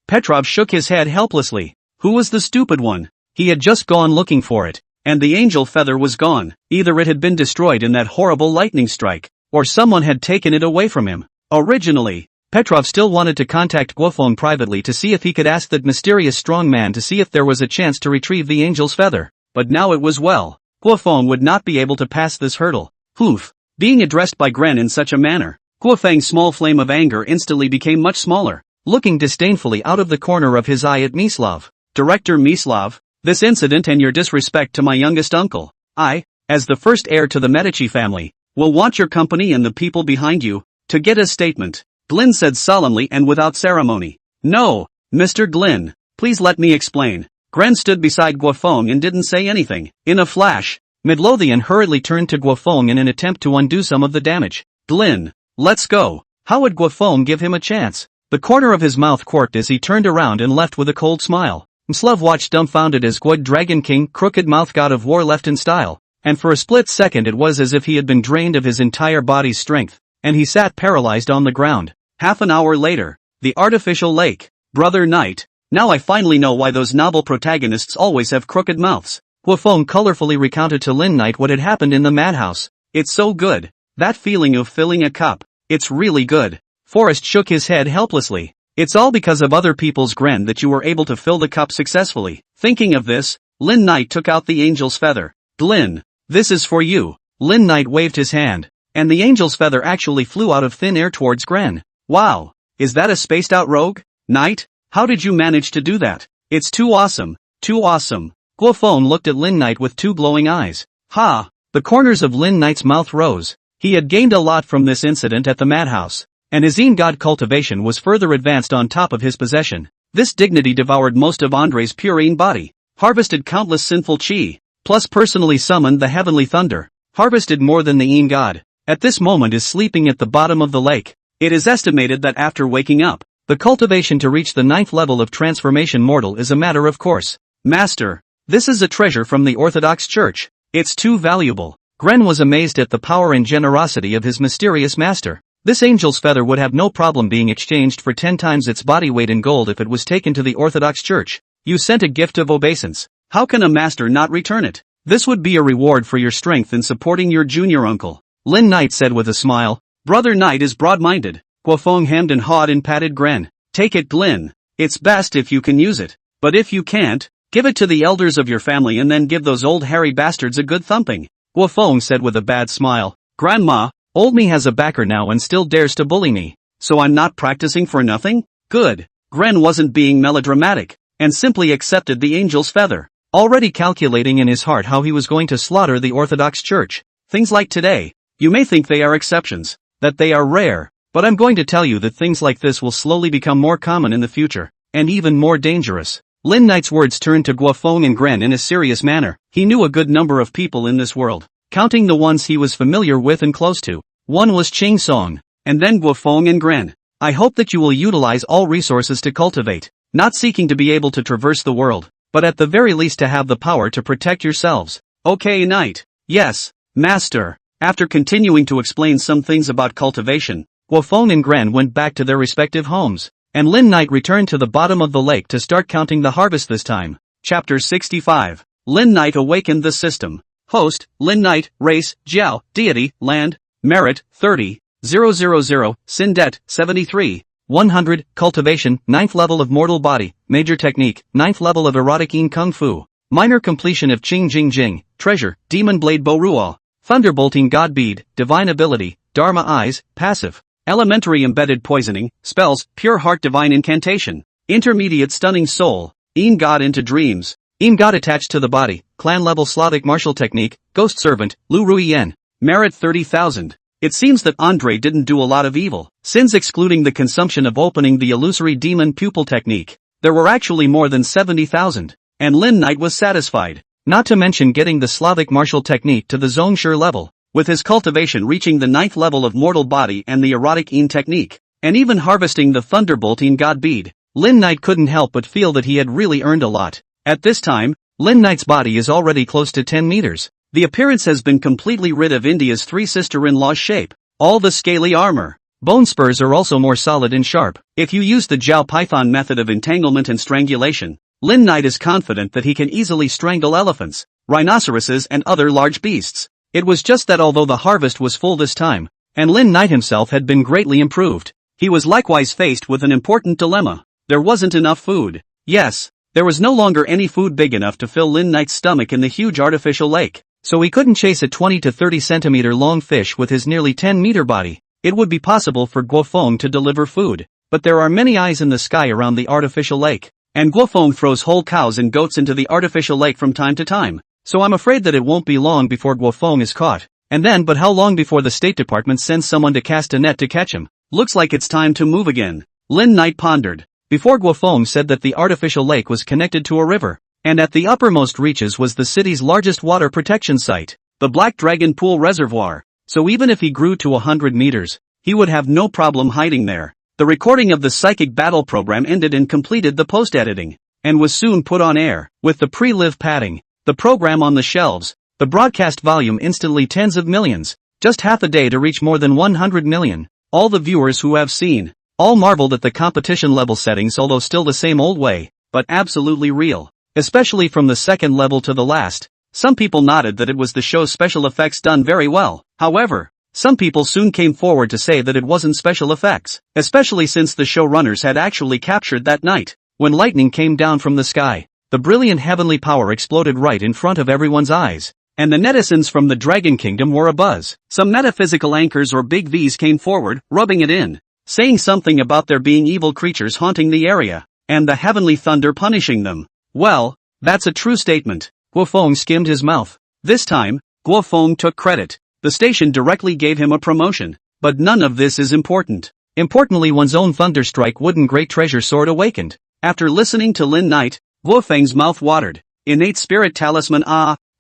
Petrov shook his head helplessly. Who was the stupid one? He had just gone looking for it, and the angel feather was gone. Either it had been destroyed in that horrible lightning strike, or someone had taken it away from him. Originally, Petrov still wanted to contact Guofeng privately to see if he could ask that mysterious strong man to see if there was a chance to retrieve the angel's feather. But now it was well. Guofeng would not be able to pass this hurdle. Oof. Being addressed by Gren in such a manner, Guofeng's small flame of anger instantly became much smaller, looking disdainfully out of the corner of his eye at Mislav. Director Mislav, this incident and your disrespect to my youngest uncle, I, as the first heir to the Medici family, will want your company and the people behind you, to get a statement, Glynn said solemnly and without ceremony. No, Mr. Glynn, please let me explain. Gren stood beside Guofeng and didn't say anything. In a flash, Midlothian hurriedly turned to Guofeng in an attempt to undo some of the damage. Glynn, let's go. How would Guofeng give him a chance? The corner of his mouth quirked as he turned around and left with a cold smile. Mslav watched dumbfounded as Gwyd Dragon King, crooked mouth god of war, left in style, and for a split second it was as if he had been drained of his entire body's strength, and he sat paralyzed on the ground. Half an hour later, the artificial lake. Brother Knight, now I finally know why those novel protagonists always have crooked mouths. Guofeng colorfully recounted to Lin Knight what had happened in the madhouse. It's so good. That feeling of filling a cup. It's really good. Forrest shook his head helplessly. It's all because of other people's Gren that you were able to fill the cup successfully. Thinking of this, Lin Knight took out the angel's feather. Glynn, this is for you. Lin Knight waved his hand, and the angel's feather actually flew out of thin air towards Gren. Wow, is that a spaced out rogue? Knight, how did you manage to do that? It's too awesome, too awesome. Guofeng looked at Lin Knight with two glowing eyes. Ha! The corners of Lin Knight's mouth rose. He had gained a lot from this incident at the madhouse, and his god cultivation was further advanced on top of his possession. This dignity devoured most of Andre's pure body, harvested countless sinful chi, plus personally summoned the heavenly thunder, harvested more than the god. At this moment is sleeping at the bottom of the lake. It is estimated that after waking up, the cultivation to reach the 9th level of transformation mortal is a matter of course. Master, this is a treasure from the Orthodox Church. It's too valuable. Gren was amazed at the power and generosity of his mysterious master. This angel's feather would have no problem being exchanged for 10 times its body weight in gold if it was taken to the Orthodox Church. You sent a gift of obeisance. How can a master not return it? This would be a reward for your strength in supporting your junior uncle. Lin Knight said with a smile. Brother Knight is broad-minded. Guofeng hemmed and hawed and patted Gren. Take it, Glynn. It's best if you can use it. But if you can't, give it to the elders of your family and then give those old hairy bastards a good thumping. Guofeng said with a bad smile. Grandma, old me has a backer now and still dares to bully me. So I'm not practicing for nothing? Good. Gren wasn't being melodramatic, and simply accepted the angel's feather, already calculating in his heart how he was going to slaughter the Orthodox Church. Things like today, you may think they are exceptions, that they are rare, but I'm going to tell you that things like this will slowly become more common in the future, and even more dangerous. Lin Knight's words turned to Guofeng and Gren in a serious manner. He knew a good number of people in this world, counting the ones he was familiar with and close to. One was Ching Song, and then Guofeng and Gren. I hope that you will utilize all resources to cultivate, not seeking to be able to traverse the world, but at the very least to have the power to protect yourselves. Okay, Knight. Yes, Master. After continuing to explain some things about cultivation, Guofeng and Gren went back to their respective homes, and Lin Knight returned to the bottom of the lake to start counting the harvest this time. Chapter 65. Lin Knight awakened the system. Host, Lin Knight, race, Jiao, deity, land, merit, 30, 000, sin debt, 73, 100, cultivation, 9th level of mortal body, major technique, 9th level of erotic kung fu, minor completion of Qing Jing Jing, treasure, demon blade Bo Ruo, thunderbolting god bead, divine ability, dharma eyes, passive, elementary embedded poisoning, spells, pure heart divine incantation, intermediate stunning soul, god into dreams, god attached to the body, clan level Slavic martial technique, ghost servant, Lu Ruiyen, merit 30,000. It seems that Andre didn't do a lot of evil sins excluding the consumption of opening the illusory demon pupil technique. There were actually more than 70,000, and Lin Knight was satisfied, not to mention getting the Slavic martial technique to the Zongshur level, with his cultivation reaching the 9th level of mortal body and the erotic technique, and even harvesting the thunderbolting god bead. Lin Knight couldn't help but feel that he had really earned a lot. At this time, Lin Knight's body is already close to 10 meters. The appearance has been completely rid of India's 3 sister-in-law's shape. All the scaly armor. Bone spurs are also more solid and sharp. If you use the Jiao Python method of entanglement and strangulation, Lin Knight is confident that he can easily strangle elephants, rhinoceroses and other large beasts. It was just that although the harvest was full this time, and Lin Knight himself had been greatly improved, he was likewise faced with an important dilemma. There wasn't enough food. Yes, there was no longer any food big enough to fill Lin Knight's stomach in the huge artificial lake. so he couldn't chase a 20 to 30 centimeter long fish with his nearly 10-meter body. It would be possible for Guofeng to deliver food, but there are many eyes in the sky around the artificial lake, and Guofeng throws whole cows and goats into the artificial lake from time to time, so I'm afraid that it won't be long before Guofeng is caught. And then, but how long before the State Department sends someone to cast a net to catch him? Looks like it's time to move again. Lin Knight pondered. Before Guofeng said that the artificial lake was connected to a river, and at the uppermost reaches was the city's largest water protection site, the Black Dragon Pool Reservoir, so even if he grew to 100 meters, he would have no problem hiding there. The recording of the psychic battle program ended and completed the post-editing, and was soon put on air, with the pre-live padding, the program on the shelves, the broadcast volume instantly tens of millions, just half a day to reach more than 100 million, all the viewers who have seen, all marveled at the competition level settings, although still the same old way, but absolutely real. Especially from the second level to the last. Some people nodded that it was the show's special effects done very well. However, some people soon came forward to say that it wasn't special effects, especially since the showrunners had actually captured that night, when lightning came down from the sky. The brilliant heavenly power exploded right in front of everyone's eyes, and the netizens from the Dragon Kingdom were abuzz. Some metaphysical anchors or big V's came forward, rubbing it in, saying something about there being evil creatures haunting the area, and the heavenly thunder punishing them. Well, that's a true statement. Guofeng skimmed his mouth. This time, Guofeng took credit. The station directly gave him a promotion. But none of this is important. Importantly, one's own Thunderstrike wooden great treasure sword awakened. After listening to Lin Knight, Guofeng's mouth watered. Innate spirit talisman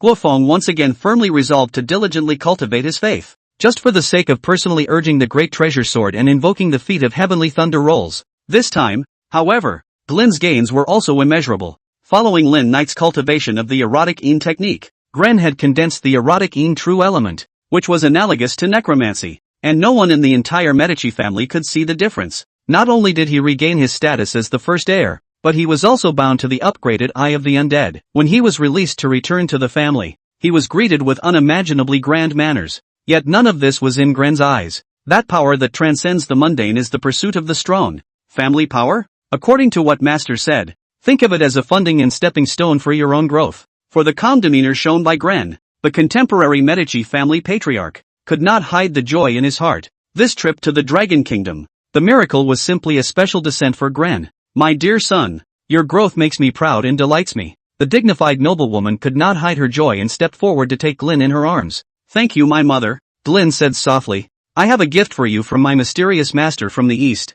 Guofeng once again firmly resolved to diligently cultivate his faith. Just for the sake of personally urging the great treasure sword and invoking the feat of heavenly thunder rolls. This time, however, Glen's gains were also immeasurable. Following Lin Knight's cultivation of the erotic Een technique, Gren had condensed the erotic Een true element, which was analogous to necromancy, and no one in the entire Medici family could see the difference. Not only did he regain his status as the first heir, but he was also bound to the upgraded Eye of the Undead. When he was released to return to the family, he was greeted with unimaginably grand manners. Yet none of this was in Gren's eyes. That power that transcends the mundane is the pursuit of the strong. Family power? According to what Master said, think of it as a funding and stepping stone for your own growth. For the calm demeanor shown by Gren, the contemporary Medici family patriarch could not hide the joy in his heart. This trip to the Dragon Kingdom, the miracle was simply a special descent for Gren. My dear son, your growth makes me proud and delights me. The dignified noblewoman could not hide her joy and stepped forward to take Glen in her arms. Thank you, my mother, Glen said softly. I have a gift for you from my mysterious master from the east.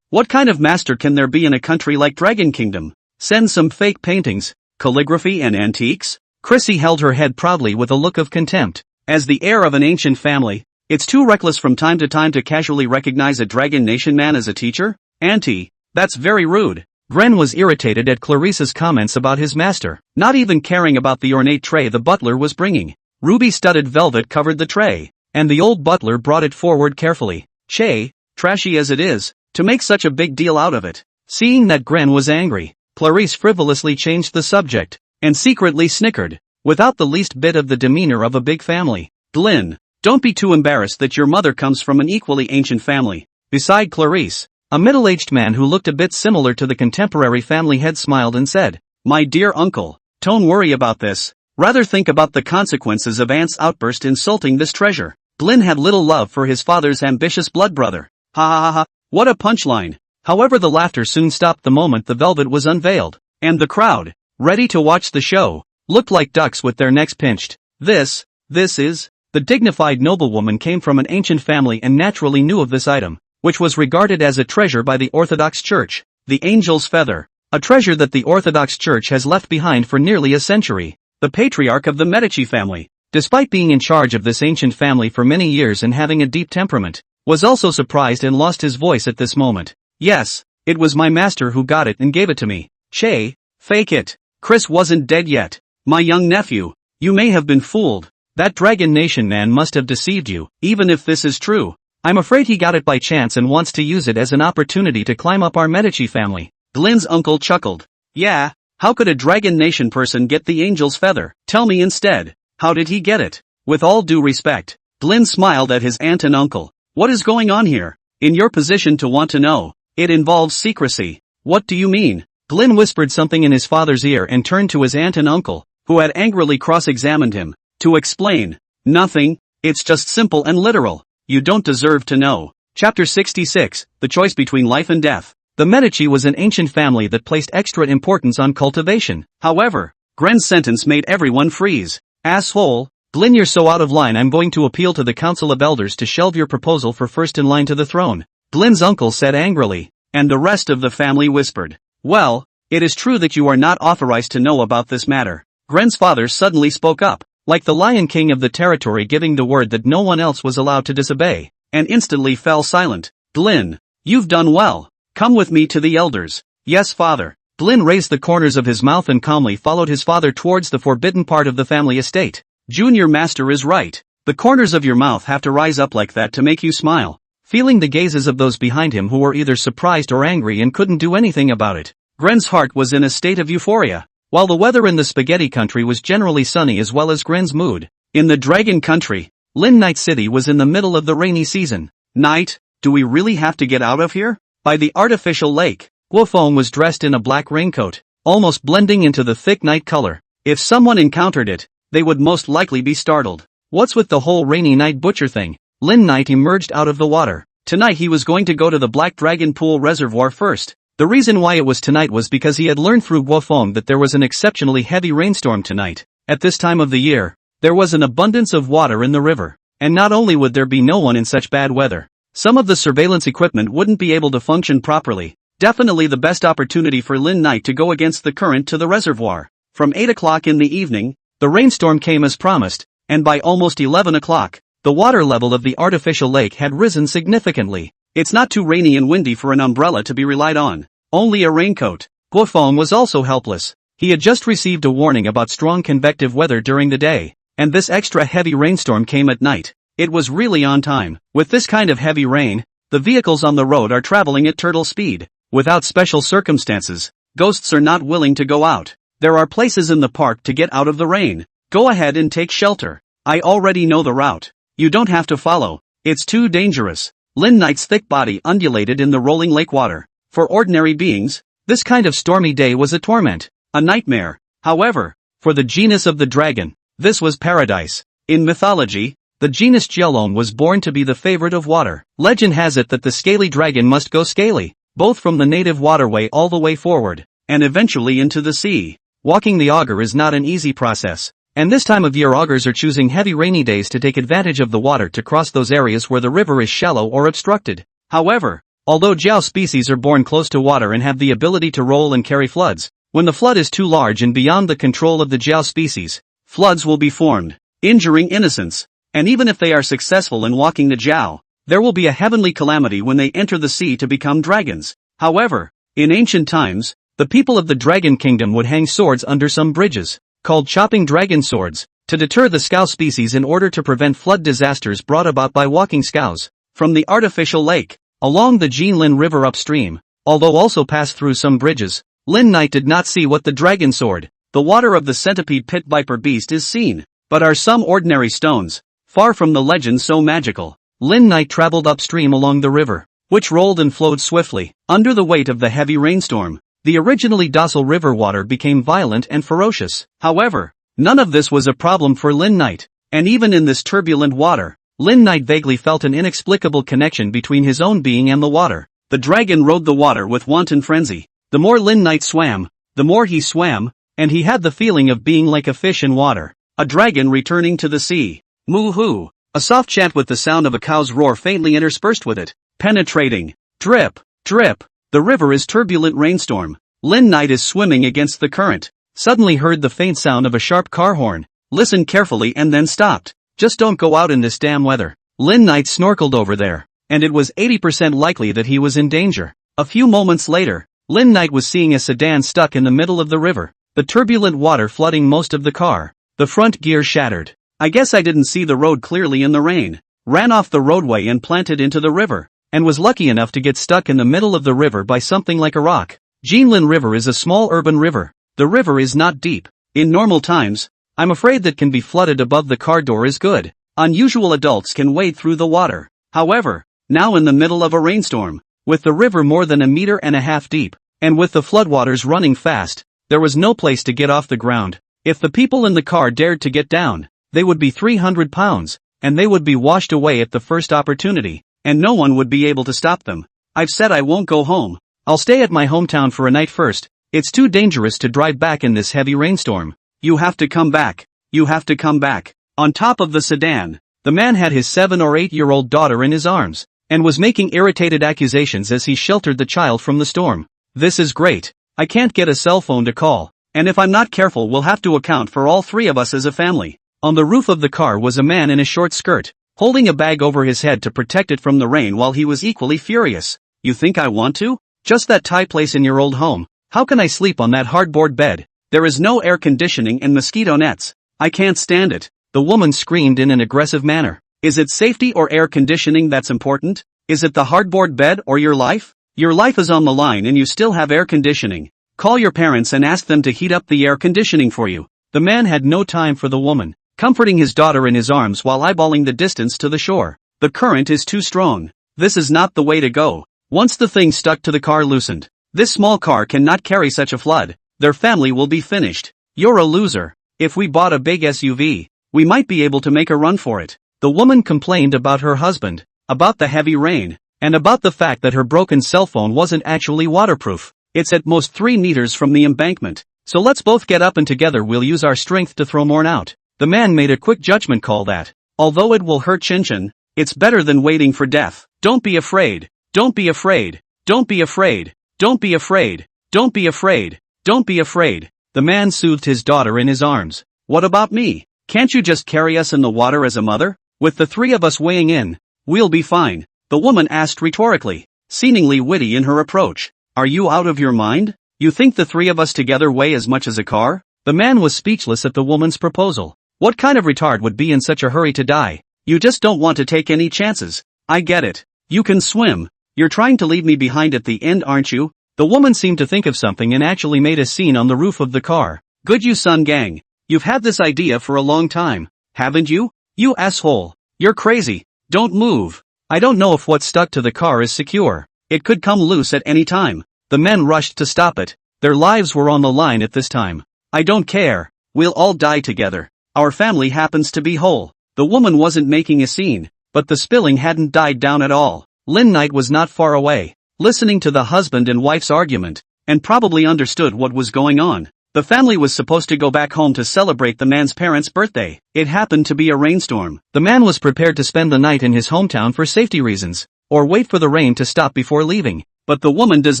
What kind of master can there be in a country like Dragon Kingdom? Send some fake paintings, calligraphy and antiques? Chrissy held her head proudly with a look of contempt. As the heir of an ancient family, it's too reckless from time to time to casually recognize a Dragon Nation man as a teacher? Auntie, that's very rude. Gren was irritated at Clarissa's comments about his master, not even caring about the ornate tray the butler was bringing. Ruby-studded velvet covered the tray, and the old butler brought it forward carefully. Trashy as it is, to make such a big deal out of it. Seeing that Gren was angry, Clarisse frivolously changed the subject, and secretly snickered, without the least bit of the demeanor of a big family. Glen, don't be too embarrassed that your mother comes from an equally ancient family. Beside Clarisse, a middle-aged man who looked a bit similar to the contemporary family head smiled and said, My dear uncle, don't worry about this. Rather think about the consequences of Aunt's outburst insulting this treasure. Glen had little love for his father's ambitious blood brother. Ha ha ha ha, what a punchline. However, the laughter soon stopped the moment the velvet was unveiled, and the crowd, ready to watch the show, looked like ducks with their necks pinched. This is, the dignified noblewoman came from an ancient family and naturally knew of this item, which was regarded as a treasure by the Orthodox Church, the angel's feather, a treasure that the Orthodox Church has left behind for nearly a century. The patriarch of the Medici family, despite being in charge of this ancient family for many years and having a deep temperament, was also surprised and lost his voice at this moment. Yes, it was my master who got it and gave it to me. Fake it. Chris wasn't dead yet. My young nephew, you may have been fooled. That Dragon Nation man must have deceived you. Even if this is true, I'm afraid he got it by chance and wants to use it as an opportunity to climb up our Medici family. Glen's uncle chuckled. Yeah, how could a Dragon Nation person get the angel's feather? Tell me instead, how did he get it? With all due respect, Glen smiled at his aunt and uncle. What is going on here? In your position to want to know, it involves secrecy. What do you mean? Glen whispered something in his father's ear and turned to his aunt and uncle, who had angrily cross-examined him. To explain. Nothing, it's just simple and literal. You don't deserve to know. Chapter 66, The Choice Between Life and Death. The Medici was an ancient family that placed extra importance on cultivation. However, Gren's sentence made everyone freeze. Asshole, Glyn, you're so out of line, I'm going to appeal to the Council of Elders to shelve your proposal for first in line to the throne. Glyn's uncle said angrily, and the rest of the family whispered. Well, it is true that you are not authorized to know about this matter. Gren's father suddenly spoke up, like the Lion King of the territory giving the word that no one else was allowed to disobey, and instantly fell silent. Glyn, you've done well. Come with me to the elders. Yes, father. Glyn raised the corners of his mouth and calmly followed his father towards the forbidden part of the family estate. Junior Master is right. The corners of your mouth have to rise up like that to make you smile. Feeling the gazes of those behind him who were either surprised or angry and couldn't do anything about it, Gren's heart was in a state of euphoria. While the weather in the spaghetti country was generally sunny as well as Gren's mood, in the dragon country, Lin Night City was in the middle of the rainy season. Night, do we really have to get out of here? By the artificial lake, Guofeng was dressed in a black raincoat, almost blending into the thick night color. If someone encountered it, they would most likely be startled. What's with the whole rainy night butcher thing? Lin Night emerged out of the water. Tonight he was going to go to the Black Dragon Pool Reservoir first. The reason why it was tonight was because he had learned through Guofeng that there was an exceptionally heavy rainstorm tonight. At this time of the year, there was an abundance of water in the river. And not only would there be no one in such bad weather, some of the surveillance equipment wouldn't be able to function properly. Definitely the best opportunity for Lin Night to go against the current to the reservoir. From 8 o'clock in the evening, the rainstorm came as promised, and by almost 11 o'clock, the water level of the artificial lake had risen significantly. It's not too rainy and windy for an umbrella to be relied on. Only a raincoat. Guofeng was also helpless. He had just received a warning about strong convective weather during the day, and this extra heavy rainstorm came at night. It was really on time. With this kind of heavy rain, the vehicles on the road are traveling at turtle speed. Without special circumstances, ghosts are not willing to go out. There are places in the park to get out of the rain. Go ahead and take shelter. I already know the route. You don't have to follow. It's too dangerous. Lin Night's thick body undulated in the rolling lake water. For ordinary beings, this kind of stormy day was a torment, a nightmare. However, for the genus of the dragon, this was paradise. In mythology, the genus Gelon was born to be the favorite of water. Legend has it that the scaly dragon must go scaly, both from the native waterway all the way forward, and eventually into the sea. Walking the auger is not an easy process, and this time of year augers are choosing heavy rainy days to take advantage of the water to cross those areas where the river is shallow or obstructed. However, although Jiao species are born close to water and have the ability to roll and carry floods, when the flood is too large and beyond the control of the Jiao species, floods will be formed, injuring innocents. And even if they are successful in walking the Jiao, there will be a heavenly calamity when they enter the sea to become dragons. However, in ancient times, the people of the Dragon Kingdom would hang swords under some bridges, called chopping dragon swords, to deter the scow species in order to prevent flood disasters brought about by walking scows. From the artificial lake, along the Jinlin River upstream, although also passed through some bridges, Lin Night did not see what the dragon sword, the water of the centipede pit viper beast is seen, but are some ordinary stones. Far from the legend so magical, Lin Night traveled upstream along the river, which rolled and flowed swiftly. Under the weight of the heavy rainstorm, the originally docile river water became violent and ferocious. However, none of this was a problem for Lin Night, and even in this turbulent water, Lin Night vaguely felt an inexplicable connection between his own being and the water. The dragon rode the water with wanton frenzy. The more Lin Night swam, the more he swam, and he had the feeling of being like a fish in water, a dragon returning to the sea. Moo-hoo, a soft chant with the sound of a cow's roar faintly interspersed with it. Penetrating. Drip, drip. The river is turbulent rainstorm. Lin Night is swimming against the current. Suddenly heard the faint sound of a sharp car horn. Listened carefully and then stopped. Just don't go out in this damn weather. Lin Night snorkeled over there, and it was 80% likely that he was in danger. A few moments later, Lin Night was seeing a sedan stuck in the middle of the river, the turbulent water flooding most of the car. The front gear shattered. I guess I didn't see the road clearly in the rain. Ran off the roadway and planted into the river, and was lucky enough to get stuck in the middle of the river by something like a rock. Jinlin River is a small urban river. The river is not deep. In normal times, I'm afraid that can be flooded above the car door is good. Unusual adults can wade through the water. However, now in the middle of a rainstorm, with the river more than 1.5 meters deep, and with the floodwaters running fast, there was no place to get off the ground. If the people in the car dared to get down, they would be 300 pounds, and they would be washed away at the first opportunity, and no one would be able to stop them. I've said I won't go home. I'll stay at my hometown for a night first. It's too dangerous to drive back in this heavy rainstorm. You have to come back. You have to come back. On top of the sedan, the man had his 7 or 8-year-old daughter in his arms, and was making irritated accusations as he sheltered the child from the storm. This is great. I can't get a cell phone to call, and if I'm not careful we'll have to account for all 3 of us as a family. On the roof of the car was a man in a short skirt, holding a bag over his head to protect it from the rain while he was equally furious. You think I want to? Just that tight place in your old home. How can I sleep on that hardboard bed? There is no air conditioning and mosquito nets. I can't stand it. The woman screamed in an aggressive manner. Is it safety or air conditioning that's important? Is it the hardboard bed or your life? Your life is on the line and you still have air conditioning. Call your parents and ask them to heat up the air conditioning for you. The man had no time for the woman, comforting his daughter in his arms while eyeballing the distance to the shore. The current is too strong. This is not the way to go. Once the thing stuck to the car loosened. This small car cannot carry such a flood. Their family will be finished. You're a loser. If we bought a big SUV, we might be able to make a run for it. The woman complained about her husband, about the heavy rain, and about the fact that her broken cell phone wasn't actually waterproof. It's at most 3 meters from the embankment. So let's both get up and together we'll use our strength to throw Morn out. The man made a quick judgment call that, although it will hurt Chinchin, it's better than waiting for death. Don't be afraid. Don't be afraid. Don't be afraid. Don't be afraid. Don't be afraid. Don't be afraid. The man soothed his daughter in his arms. What about me? Can't you just carry us in the water as a mother? With the 3 of us weighing in, we'll be fine. The woman asked rhetorically, seemingly witty in her approach. Are you out of your mind? You think the 3 of us together weigh as much as a car? The man was speechless at the woman's proposal. What kind of retard would be in such a hurry to die? You just don't want to take any chances. I get it. You can swim. You're trying to leave me behind at the end, aren't you? The woman seemed to think of something and actually made a scene on the roof of the car. Good you Sun Gang. You've had this idea for a long time, haven't you? You asshole. You're crazy. Don't move. I don't know if what's stuck to the car is secure. It could come loose at any time. The men rushed to stop it. Their lives were on the line at this time. I don't care. We'll all die together. Our family happens to be whole. The woman wasn't making a scene, but the spilling hadn't died down at all. Lin Knight was not far away, listening to the husband and wife's argument, and probably understood what was going on. The family was supposed to go back home to celebrate the man's parents' birthday. It happened to be a rainstorm. The man was prepared to spend the night in his hometown for safety reasons, or wait for the rain to stop before leaving. But the woman does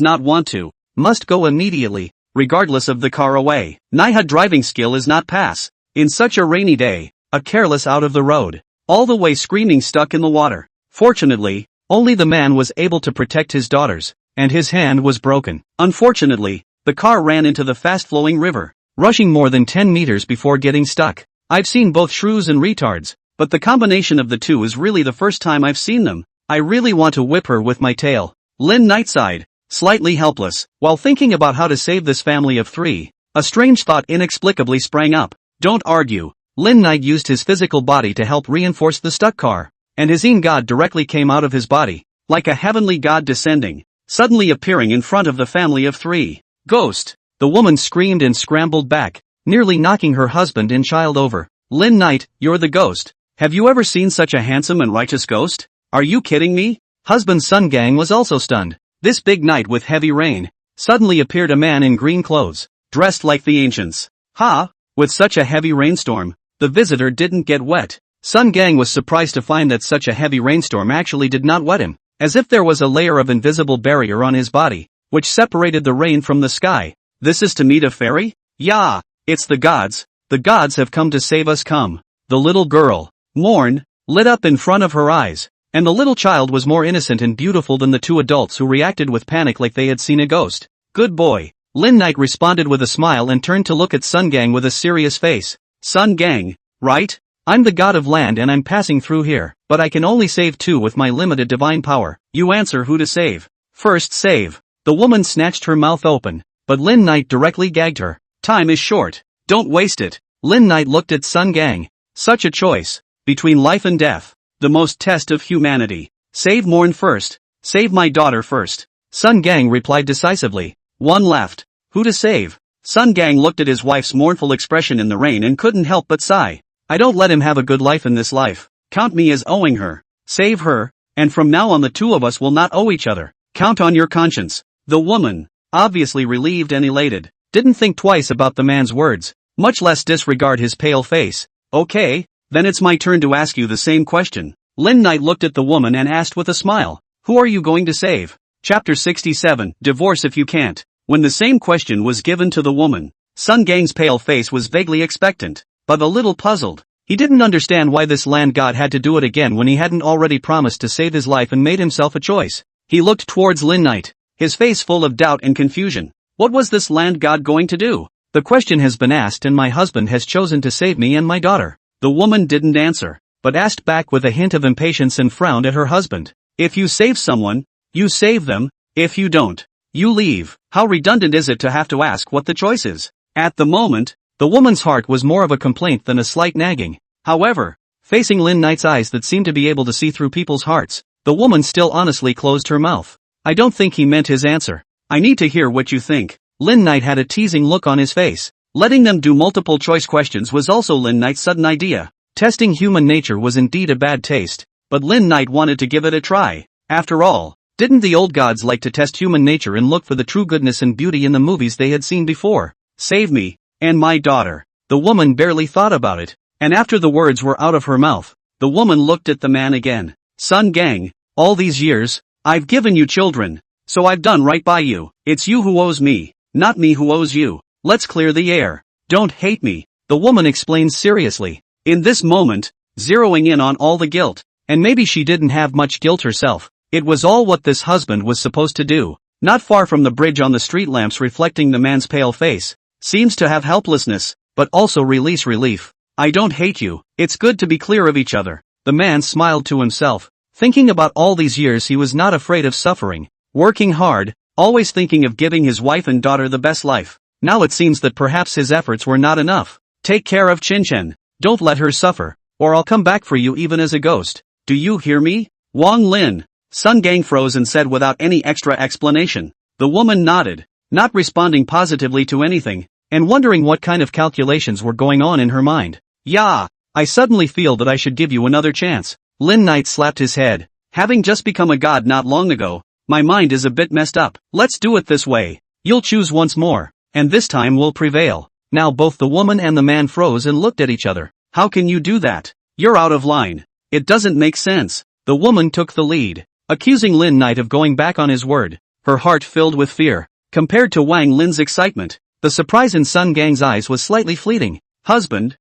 not want to. Must go immediately, regardless of the car away. Naiha driving skill is not pass. In such a rainy day, a careless out of the road, all the way screaming stuck in the water. Fortunately, only the man was able to protect his daughters, and his hand was broken. Unfortunately, the car ran into the fast-flowing river, rushing more than 10 meters before getting stuck. I've seen both shrews and retards, but the combination of the two is really the first time I've seen them. I really want to whip her with my tail. Lin Knight sighed, slightly helpless. While thinking about how to save this family of 3, a strange thought inexplicably sprang up. Don't argue. Lin Knight used his physical body to help reinforce the stuck car, and his Yin God directly came out of his body, like a heavenly god descending, suddenly appearing in front of the family of 3. Ghost! The woman screamed and scrambled back, nearly knocking her husband and child over. Lin Knight, you're the ghost. Have you ever seen such a handsome and righteous ghost? Are you kidding me? Husband Sun Gang was also stunned. This big night with heavy rain, suddenly appeared a man in green clothes, dressed like the ancients. Ha! With such a heavy rainstorm, the visitor didn't get wet. Sun Gang was surprised to find that such a heavy rainstorm actually did not wet him, as if there was a layer of invisible barrier on his body, which separated the rain from the sky. This is to meet a fairy? Yeah, it's the gods. The gods have come to save us. Come. The little girl, Morn, lit up in front of her eyes, and the little child was more innocent and beautiful than the 2 adults who reacted with panic like they had seen a ghost. Good boy. Lin Knight responded with a smile and turned to look at Sun Gang with a serious face. Sun Gang, right? I'm the god of land and I'm passing through here, but I can only save 2 with my limited divine power. You answer who to save. First save. The woman snatched her mouth open, but Lin Knight directly gagged her. Time is short. Don't waste it. Lin Knight looked at Sun Gang. Such a choice. Between life and death. The most test of humanity. Save Morn first. Save my daughter first. Sun Gang replied decisively. One left. Who to save? Sun Gang looked at his wife's mournful expression in the rain and couldn't help but sigh. I don't let him have a good life in this life. Count me as owing her. Save her, and from now on the two of us will not owe each other. Count on your conscience. The woman, obviously relieved and elated, didn't think twice about the man's words, much less disregard his pale face. Okay, then it's my turn to ask you the same question. Lin Knight looked at the woman and asked with a smile, who are you going to save? Chapter 67, Divorce If You Can't. When the same question was given to the woman, Sun Gang's pale face was vaguely expectant, but a little puzzled. He didn't understand why this land god had to do it again when he hadn't already promised to save his life and made himself a choice. He looked towards Lin Knight, his face full of doubt and confusion. What was this land god going to do? The question has been asked and my husband has chosen to save me and my daughter. The woman didn't answer, but asked back with a hint of impatience and frowned at her husband. If you save someone, you save them. If you don't, you leave. How redundant is it to have to ask what the choice is? At the moment, the woman's heart was more of a complaint than a slight nagging. However, facing Lin Knight's eyes that seemed to be able to see through people's hearts, the woman still honestly closed her mouth. I don't think he meant his answer. I need to hear what you think. Lin Knight had a teasing look on his face. Letting them do multiple choice questions was also Lin Knight's sudden idea. Testing human nature was indeed a bad taste, but Lin Knight wanted to give it a try. After all, didn't the old gods like to test human nature and look for the true goodness and beauty in the movies they had seen before? Save me, and my daughter. The woman barely thought about it, and after the words were out of her mouth, the woman looked at the man again. Sun Gang, all these years, I've given you children, so I've done right by you. It's you who owes me, not me who owes you. Let's clear the air. Don't hate me, the woman explained seriously. In this moment, zeroing in on all the guilt, and maybe she didn't have much guilt herself. It was all what this husband was supposed to do. Not far from the bridge on the street lamps reflecting the man's pale face, seems to have helplessness, but also release relief. I don't hate you, it's good to be clear of each other. The man smiled to himself, thinking about all these years he was not afraid of suffering, working hard, always thinking of giving his wife and daughter the best life. Now it seems that perhaps his efforts were not enough. Take care of Chin Chen, don't let her suffer, or I'll come back for you even as a ghost. Do you hear me? Wang Lin. Sun Gang froze and said without any extra explanation. The woman nodded, not responding positively to anything, and wondering what kind of calculations were going on in her mind. Yeah, I suddenly feel that I should give you another chance. Lin Knight slapped his head. Having just become a god not long ago, my mind is a bit messed up. Let's do it this way. You'll choose once more, and this time we'll prevail. Now both the woman and the man froze and looked at each other. How can you do that? You're out of line. It doesn't make sense. The woman took the lead, accusing Lin Knight of going back on his word, her heart filled with fear. Compared to Wang Lin's excitement, the surprise in Sun Gang's eyes was slightly fleeting. Husband,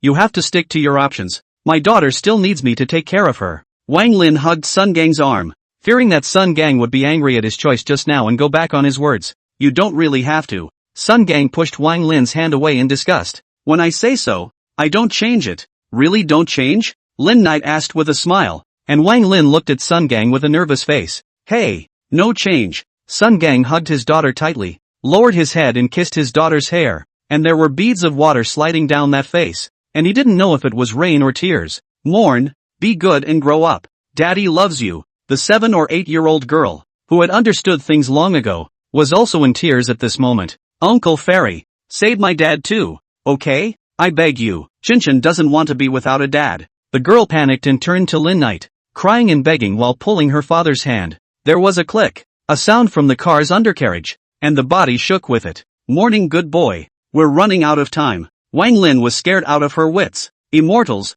you have to stick to your options. My daughter still needs me to take care of her. Wang Lin hugged Sun Gang's arm, fearing that Sun Gang would be angry at his choice just now and go back on his words. You don't really have to. Sun Gang pushed Wang Lin's hand away in disgust. When I say so, I don't change it. Really don't change? Lin Knight asked with a smile, and Wang Lin looked at Sun Gang with a nervous face. Hey, no change. Sun Gang hugged his daughter tightly, lowered his head and kissed his daughter's hair, and there were beads of water sliding down that face, and he didn't know if it was rain or tears. Mourn, be good and grow up. Daddy loves you. The 7 or 8-year-old girl, who had understood things long ago, was also in tears at this moment. Uncle Fairy, save my dad too, okay? I beg you. Chinchin doesn't want to be without a dad. The girl panicked and turned to Lin Knight, crying and begging while pulling her father's hand. There was a click, a sound from the car's undercarriage, and the body shook with it. Morning, good boy. We're running out of time. Wang Lin was scared out of her wits. Immortals,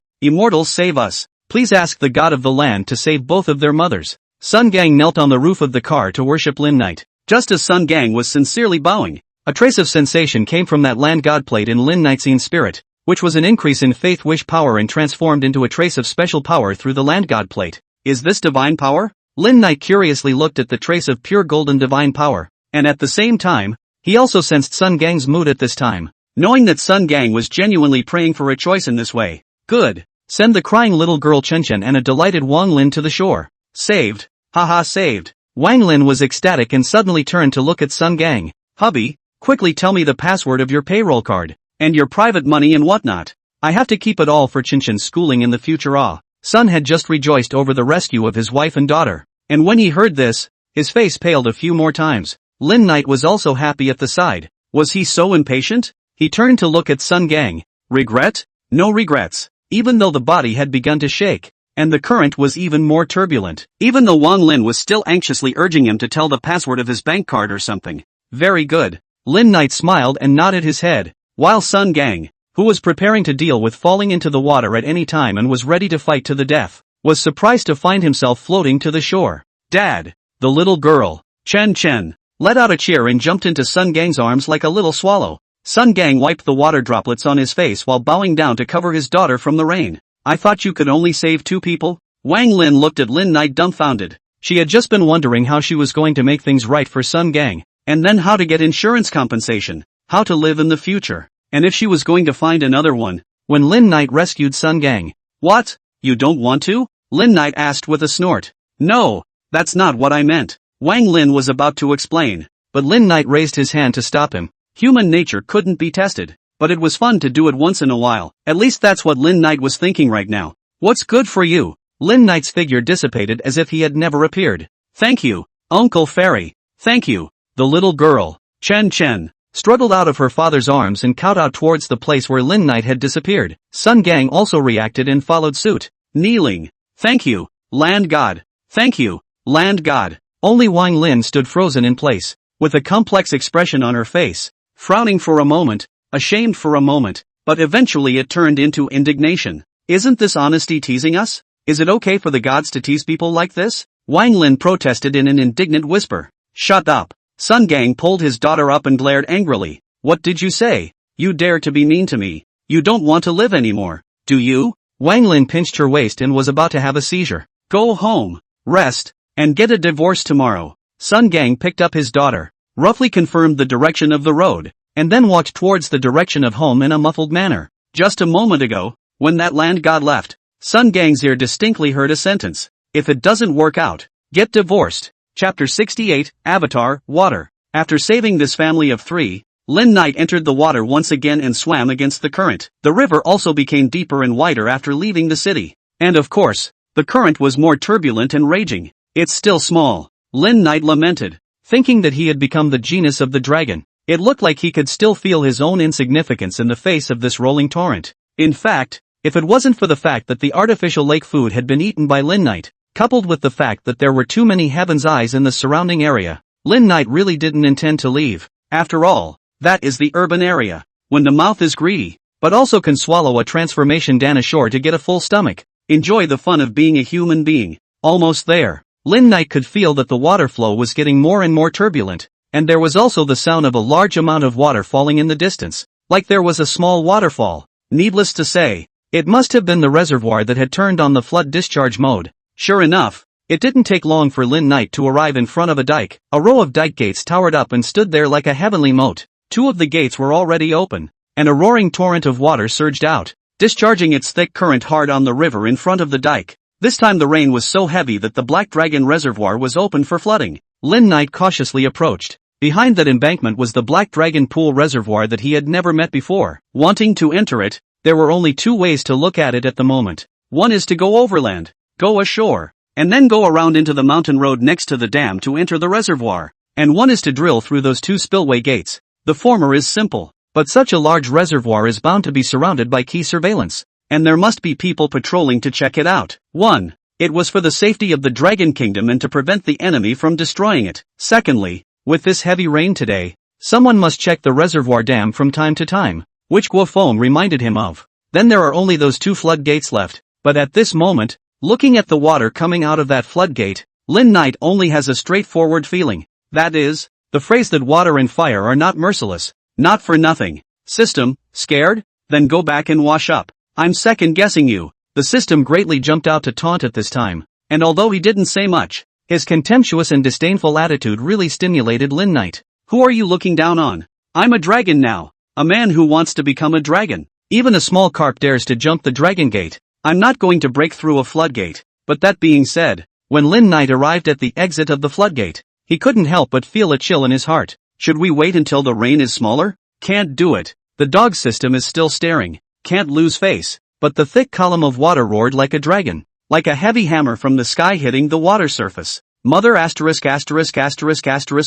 save us. Please ask the god of the land to save both of their mothers. Sun Gang knelt on the roof of the car to worship Lin Knight. Just as Sun Gang was sincerely bowing, a trace of sensation came from that land god plate in Lin Knight's spirit, which was an increase in faith wish power and transformed into a trace of special power through the land god plate. Is this divine power? Lin Knight curiously looked at the trace of pure golden divine power, and at the same time, he also sensed Sun Gang's mood at this time, knowing that Sun Gang was genuinely praying for a choice in this way. Good. Send the crying little girl Chen Chen and a delighted Wang Lin to the shore. Saved. Haha, saved. Wang Lin was ecstatic and suddenly turned to look at Sun Gang. Hubby, quickly tell me the password of your payroll card, and your private money and whatnot. I have to keep it all for Chen Chen's schooling in the future. Sun had just rejoiced over the rescue of his wife and daughter, and when he heard this, his face paled a few more times. Lin Knight was also happy at the side. Was he so impatient? He turned to look at Sun Gang. Regret? No regrets. Even though the body had begun to shake, and the current was even more turbulent. Even though Wang Lin was still anxiously urging him to tell the password of his bank card or something. Very good. Lin Knight smiled and nodded his head, while Sun Gang, who was preparing to deal with falling into the water at any time and was ready to fight to the death, was surprised to find himself floating to the shore. Dad! The little girl, Chen, let out a cheer and jumped into Sun Gang's arms like a little swallow. Sun Gang wiped the water droplets on his face while bowing down to cover his daughter from the rain. I thought you could only save 2 people? Wang Lin looked at Lin Knight dumbfounded. She had just been wondering how she was going to make things right for Sun Gang, and then how to get insurance compensation, how to live in the future, and if she was going to find another one, when Lin Knight rescued Sun Gang. What? You don't want to? Lin Knight asked with a snort. No, that's not what I meant. Wang Lin was about to explain, but Lin Knight raised his hand to stop him. Human nature couldn't be tested, but it was fun to do it once in a while. At least that's what Lin Knight was thinking right now. What's good for you? Lin Knight's figure dissipated as if he had never appeared. Thank you, Uncle Fairy. Thank you. The little girl, Chen, struggled out of her father's arms and kowtowed towards the place where Lin Knight had disappeared. Sun Gang also reacted and followed suit, kneeling. Thank you, Land God. Thank you, Land God. Only Wang Lin stood frozen in place, with a complex expression on her face, frowning for a moment, ashamed for a moment, but eventually it turned into indignation. Isn't this honesty teasing us? Is it okay for the gods to tease people like this? Wang Lin protested in an indignant whisper. Shut up. Sun Gang pulled his daughter up and glared angrily. What did you say? You dare to be mean to me. You don't want to live anymore, do you? Wang Lin pinched her waist and was about to have a seizure. Go home, rest, and get a divorce tomorrow. Sun Gang picked up his daughter, roughly confirmed the direction of the road, and then walked towards the direction of home in a muffled manner. Just a moment ago, when that land god left, Sun Gang's ear distinctly heard a sentence. If it doesn't work out, get divorced. Chapter 68, Avatar, Water. After saving this family of 3, Lin Knight entered the water once again and swam against the current. The river also became deeper and wider after leaving the city. And of course, the current was more turbulent and raging. It's still small, Lin Knight lamented, thinking that he had become the genius of the dragon. It looked like he could still feel his own insignificance in the face of this rolling torrent. In fact, if it wasn't for the fact that the artificial lake food had been eaten by Lin Knight, coupled with the fact that there were too many Heaven's Eyes in the surrounding area, Lin Knight really didn't intend to leave. After all, that is the urban area. When the mouth is greedy, but also can swallow a transformation down ashore to get a full stomach. Enjoy the fun of being a human being. Almost there. Lin Knight could feel that the water flow was getting more and more turbulent, and there was also the sound of a large amount of water falling in the distance, like there was a small waterfall. Needless to say, it must have been the reservoir that had turned on the flood discharge mode. Sure enough, it didn't take long for Lin Knight to arrive in front of a dike. A row of dike gates towered up and stood there like a heavenly moat. 2 of the gates were already open, and a roaring torrent of water surged out, discharging its thick current hard on the river in front of the dike. This time the rain was so heavy that the Black Dragon Reservoir was open for flooding. Lin Knight cautiously approached. Behind that embankment was the Black Dragon Pool Reservoir that he had never met before. Wanting to enter it, there were only 2 ways to look at it at the moment. One is to go overland, go ashore, and then go around into the mountain road next to the dam to enter the reservoir. And one is to drill through those 2 spillway gates. The former is simple, but such a large reservoir is bound to be surrounded by key surveillance, and there must be people patrolling to check it out. 1. It was for the safety of the Dragon Kingdom and to prevent the enemy from destroying it. Secondly, with this heavy rain today, someone must check the reservoir dam from time to time, which Guofeng reminded him of. Then there are only those 2 floodgates left, but at this moment, looking at the water coming out of that floodgate, Lin Knight only has a straightforward feeling. That is, the phrase that water and fire are not merciless, not for nothing. System, scared? Then go back and wash up. I'm second guessing you. The system greatly jumped out to taunt at this time, and although he didn't say much, his contemptuous and disdainful attitude really stimulated Lin Knight. Who are you looking down on? I'm a dragon now. A man who wants to become a dragon. Even a small carp dares to jump the dragon gate. I'm not going to break through a floodgate. But that being said, when Lin Knight arrived at the exit of the floodgate, he couldn't help but feel a chill in his heart. Should we wait until the rain is smaller? Can't do it. The dog system is still staring. Can't lose face. But the thick column of water roared like a dragon, like a heavy hammer from the sky hitting the water surface. Mother *****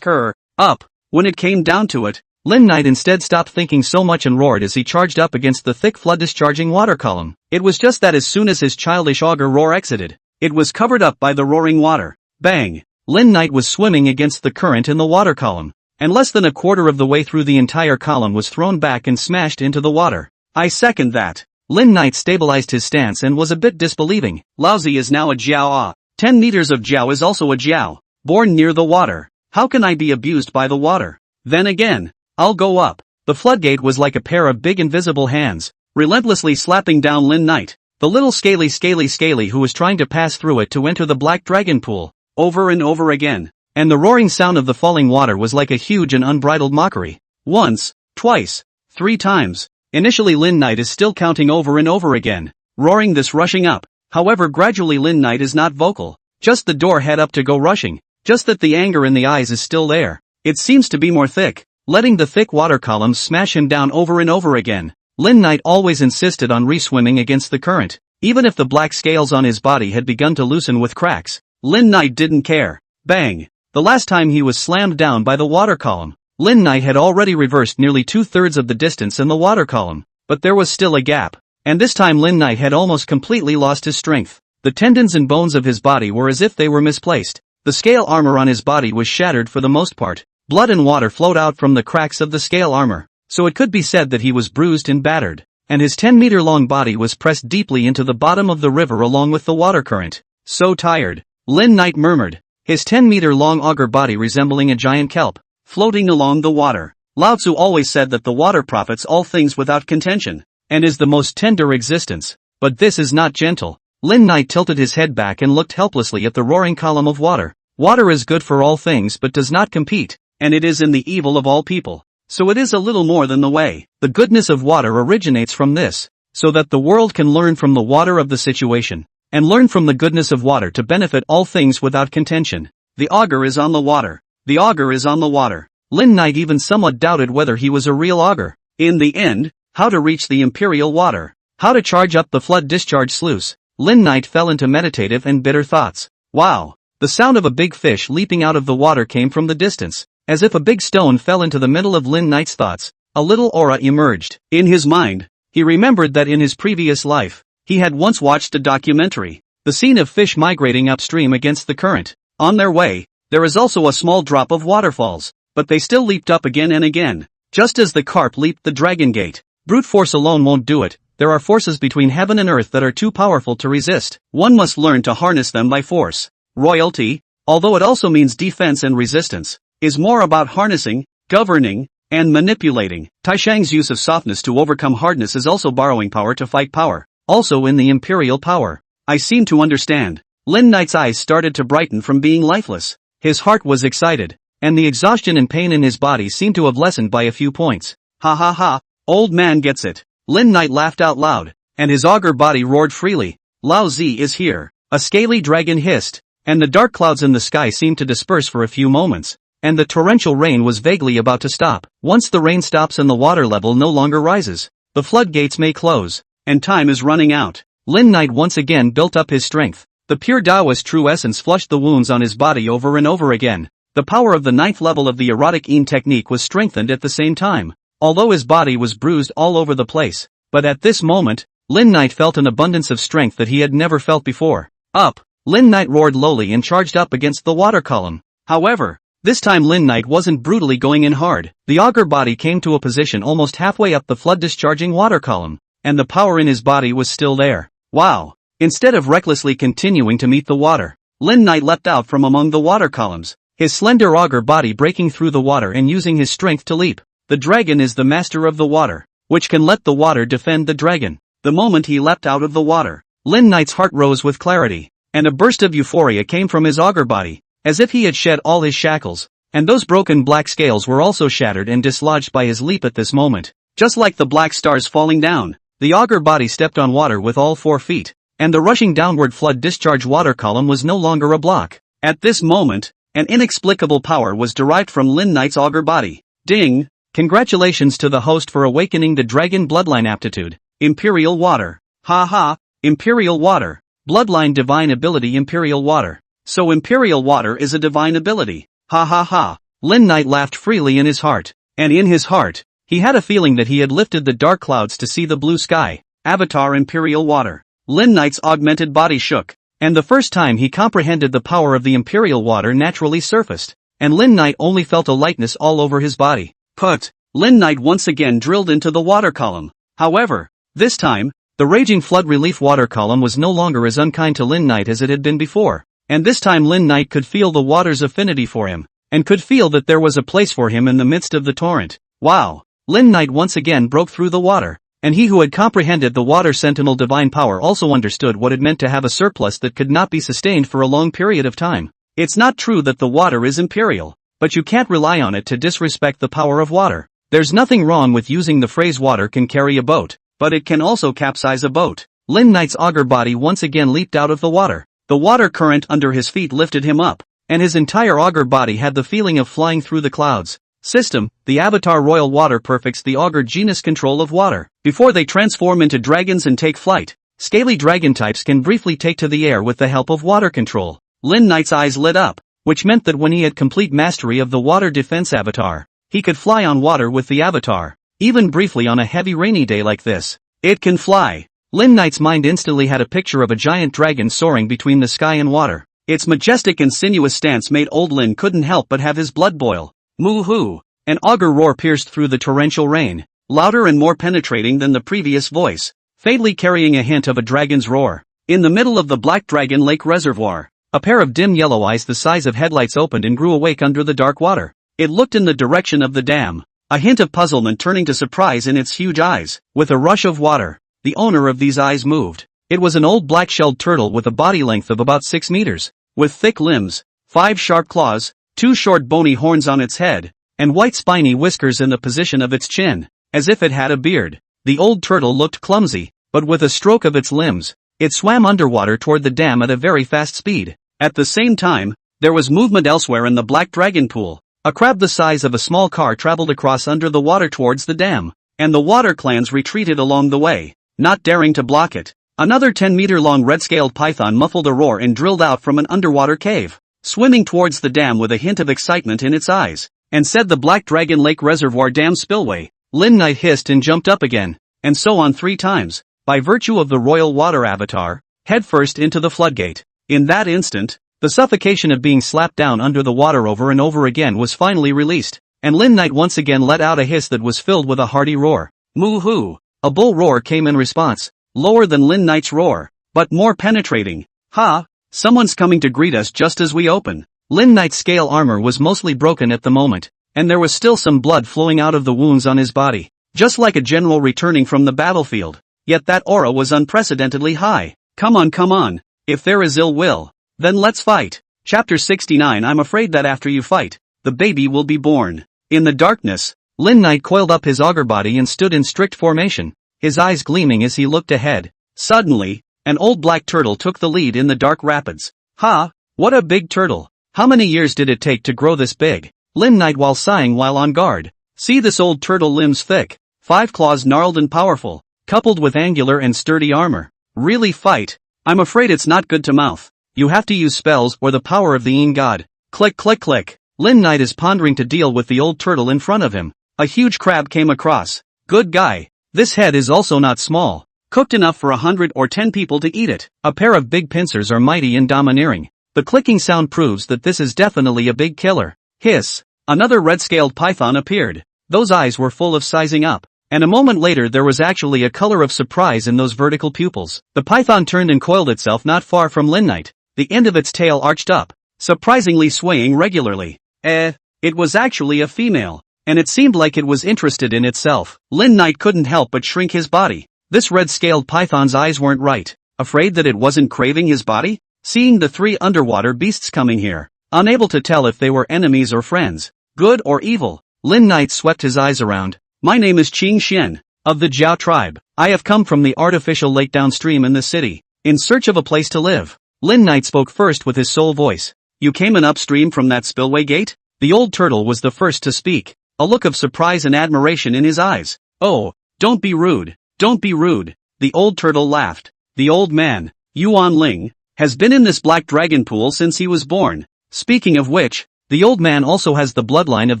her. Up. When it came down to it, Lin Knight instead stopped thinking so much and roared as he charged up against the thick flood-discharging water column. It was just that as soon as his childish auger roar exited, it was covered up by the roaring water. Bang! Lin Knight was swimming against the current in the water column, and less than a quarter of the way through the entire column was thrown back and smashed into the water. I second that. Lin Knight stabilized his stance and was a bit disbelieving. Laozi is now a jiao. 10 meters of jiao is also a jiao, born near the water. How can I be abused by the water? Then again, I'll go up. The floodgate was like a pair of big invisible hands, relentlessly slapping down Lin Knight, the little scaly who was trying to pass through it to enter the black dragon pool, over and over again. And the roaring sound of the falling water was like a huge and unbridled mockery. Once, twice, 3 times. Initially Lin Knight is still counting over and over again, roaring this rushing up. However, gradually Lin Knight is not vocal, just the door head up to go rushing, just that the anger in the eyes is still there. It seems to be more thick, letting the thick water columns smash him down over and over again. Lin Knight always insisted on re-swimming against the current, even if the black scales on his body had begun to loosen with cracks. Lin Knight didn't care. Bang! The last time he was slammed down by the water column, Lin Knight had already reversed nearly 2/3 of the distance in the water column, but there was still a gap, and this time Lin Knight had almost completely lost his strength. The tendons and bones of his body were as if they were misplaced. The scale armor on his body was shattered for the most part. Blood and water flowed out from the cracks of the scale armor, so it could be said that he was bruised and battered, and his 10-meter-long body was pressed deeply into the bottom of the river along with the water current. So tired, Lin Knight murmured, his 10-meter-long auger body resembling a giant kelp, floating along the water. Lao Tzu always said that the water profits all things without contention, and is the most tender existence. But this is not gentle. Lin Knight tilted his head back and looked helplessly at the roaring column of water. Water is good for all things but does not compete, and it is in the evil of all people. So it is a little more than the way. The goodness of water originates from this, so that the world can learn from the water of the situation, and learn from the goodness of water to benefit all things without contention. The auger is on the water. The auger is on the water. Lin Knight even somewhat doubted whether he was a real auger. In the end, how to reach the imperial water. How to charge up the flood discharge sluice. Lin Knight fell into meditative and bitter thoughts. Wow! The sound of a big fish leaping out of the water came from the distance. As if a big stone fell into the middle of Lin Knight's thoughts, a little aura emerged. In his mind, he remembered that in his previous life, he had once watched a documentary. The scene of fish migrating upstream against the current. On their way, there is also a small drop of waterfalls, but they still leaped up again and again, just as the carp leaped the dragon gate. Brute force alone won't do it. There are forces between heaven and earth that are too powerful to resist. One must learn to harness them by force. Royalty, although it also means defense and resistance, is more about harnessing, governing, and manipulating. Taishang's use of softness to overcome hardness is also borrowing power to fight power, also in the imperial power. I seem to understand. Lin Knight's eyes started to brighten from being lifeless. His heart was excited, and the exhaustion and pain in his body seemed to have lessened by a few points. Ha ha ha, old man gets it. Lin Knight laughed out loud, and his auger body roared freely. Lao Zi is here. A scaly dragon hissed, and the dark clouds in the sky seemed to disperse for a few moments, and the torrential rain was vaguely about to stop. Once the rain stops and the water level no longer rises, the floodgates may close, and time is running out. Lin Knight once again built up his strength. The pure Taoist true essence flushed the wounds on his body over and over again. The power of the 9th level of the erotic Yin technique was strengthened at the same time, although his body was bruised all over the place. But at this moment, Lin Knight felt an abundance of strength that he had never felt before. Up! Lin Knight roared lowly and charged up against the water column. However, this time Lin Knight wasn't brutally going in hard. The auger body came to a position almost halfway up the flood discharging water column, and the power in his body was still there. Wow! Instead of recklessly continuing to meet the water, Lin Knight leapt out from among the water columns, his slender auger body breaking through the water and using his strength to leap. The dragon is the master of the water, which can let the water defend the dragon. The moment he leapt out of the water, Lin Knight's heart rose with clarity, and a burst of euphoria came from his auger body, as if he had shed all his shackles, and those broken black scales were also shattered and dislodged by his leap at this moment. Just like the black stars falling down, the auger body stepped on water with all 4 feet, and the rushing downward flood discharge water column was no longer a block. At this moment, an inexplicable power was derived from Lin Knight's auger body. Ding! Congratulations to the host for awakening the dragon bloodline aptitude. Imperial water. Ha ha, imperial water. Bloodline divine ability imperial water. So imperial water is a divine ability. Ha ha ha. Lin Knight laughed freely in his heart, And in his heart, he had a feeling that he had lifted the dark clouds to see the blue sky. Avatar Imperial Water. Lin Knight's augmented body shook, and the first time he comprehended the power of the Imperial Water naturally surfaced, and Lin Knight only felt a lightness all over his body. Put. Lin Knight once again drilled into the water column. However, this time, the raging flood relief water column was no longer as unkind to Lin Knight as it had been before, and this time Lin Knight could feel the water's affinity for him, and could feel that there was a place for him in the midst of the torrent. Wow! Lin Knight once again broke through the water, and he who had comprehended the water sentinel divine power also understood what it meant to have a surplus that could not be sustained for a long period of time. It's not true that the water is imperial, but you can't rely on it to disrespect the power of water. There's nothing wrong with using the phrase water can carry a boat, but it can also capsize a boat. Lin Knight's augur body once again leaped out of the water. The water current under his feet lifted him up, and his entire augur body had the feeling of flying through the clouds. System, the Avatar Royal Water perfects the augur genus control of water. Before they transform into dragons and take flight, scaly dragon types can briefly take to the air with the help of water control. Lin Knight's eyes lit up, which meant that when he had complete mastery of the water defense avatar, he could fly on water with the avatar, even briefly on a heavy rainy day like this. It can fly. Lin Knight's mind instantly had a picture of a giant dragon soaring between the sky and water. Its majestic and sinuous stance made old Lin couldn't help but have his blood boil. Moo-hoo! An augur roar pierced through the torrential rain, louder and more penetrating than the previous voice, faintly carrying a hint of a dragon's roar. In the middle of the Black Dragon Lake Reservoir, a pair of dim yellow eyes the size of headlights opened and grew awake under the dark water. It looked in the direction of the dam, a hint of puzzlement turning to surprise in its huge eyes. With a rush of water, the owner of these eyes moved. It was an old black-shelled turtle with a body length of about 6 meters, with thick limbs, 5 sharp claws, 2 short bony horns on its head, and white spiny whiskers in the position of its chin, as if it had a beard. The old turtle looked clumsy, but with a stroke of its limbs, it swam underwater toward the dam at a very fast speed. At the same time, there was movement elsewhere in the Black Dragon Pool. A crab the size of a small car traveled across under the water towards the dam, and the water clans retreated along the way, not daring to block it. Another 10-meter-long red-scaled python muffled a roar and drilled out from an underwater cave, swimming towards the dam with a hint of excitement in its eyes, and said the Black Dragon Lake Reservoir Dam Spillway. Lin Knight hissed and jumped up again, and so on 3 times, by virtue of the royal water avatar, headfirst into the floodgate. In that instant, the suffocation of being slapped down under the water over and over again was finally released, and Lin Knight once again let out a hiss that was filled with a hearty roar. Moo-hoo! A bull roar came in response, lower than Lin Knight's roar, but more penetrating. Ha! Someone's coming to greet us just as we open. Lin Knight's scale armor was mostly broken at the moment, and there was still some blood flowing out of the wounds on his body, just like a general returning from the battlefield. Yet that aura was unprecedentedly high. Come on. If there is ill will, then let's fight. Chapter 69. I'm afraid that after you fight, the baby will be born. In the darkness, Lin Knight coiled up his augur body and stood in strict formation, his eyes gleaming as he looked ahead. Suddenly, an old black turtle took the lead in the dark rapids. Ha! What a big turtle! How many years did it take to grow this big? Lin Knight while sighing while on guard. See this old turtle limbs thick, 5 claws gnarled and powerful, coupled with angular and sturdy armor. Really fight? I'm afraid it's not good to mouth. You have to use spells or the power of the Yin God. Click click click. Lin Knight is pondering to deal with the old turtle in front of him. A huge crab came across. Good guy. This head is also not small. Cooked enough for 100 or 10 people to eat it. A pair of big pincers are mighty and domineering. The clicking sound proves that this is definitely a big killer. Hiss. Another red-scaled python appeared. Those eyes were full of sizing up. And a moment later there was actually a color of surprise in those vertical pupils. The python turned and coiled itself not far from Lin Knight. The end of its tail arched up, surprisingly swaying regularly. It was actually a female, and it seemed like it was interested in itself. Lin Knight couldn't help but shrink his body. This red-scaled python's eyes weren't right. Afraid that it wasn't craving his body? Seeing the 3 underwater beasts coming here, unable to tell if they were enemies or friends, good or evil, Lin Knight swept his eyes around. My name is Qing Xian, of the Jiao tribe. I have come from the artificial lake downstream in the city, in search of a place to live. Lin Knight spoke first with his soul voice. You came in upstream from that spillway gate? The old turtle was the first to speak, a look of surprise and admiration in his eyes. Oh, don't be rude, don't be rude. The old turtle laughed. The old man, Yuan Ling, has been in this Black Dragon Pool since he was born. Speaking of which, the old man also has the bloodline of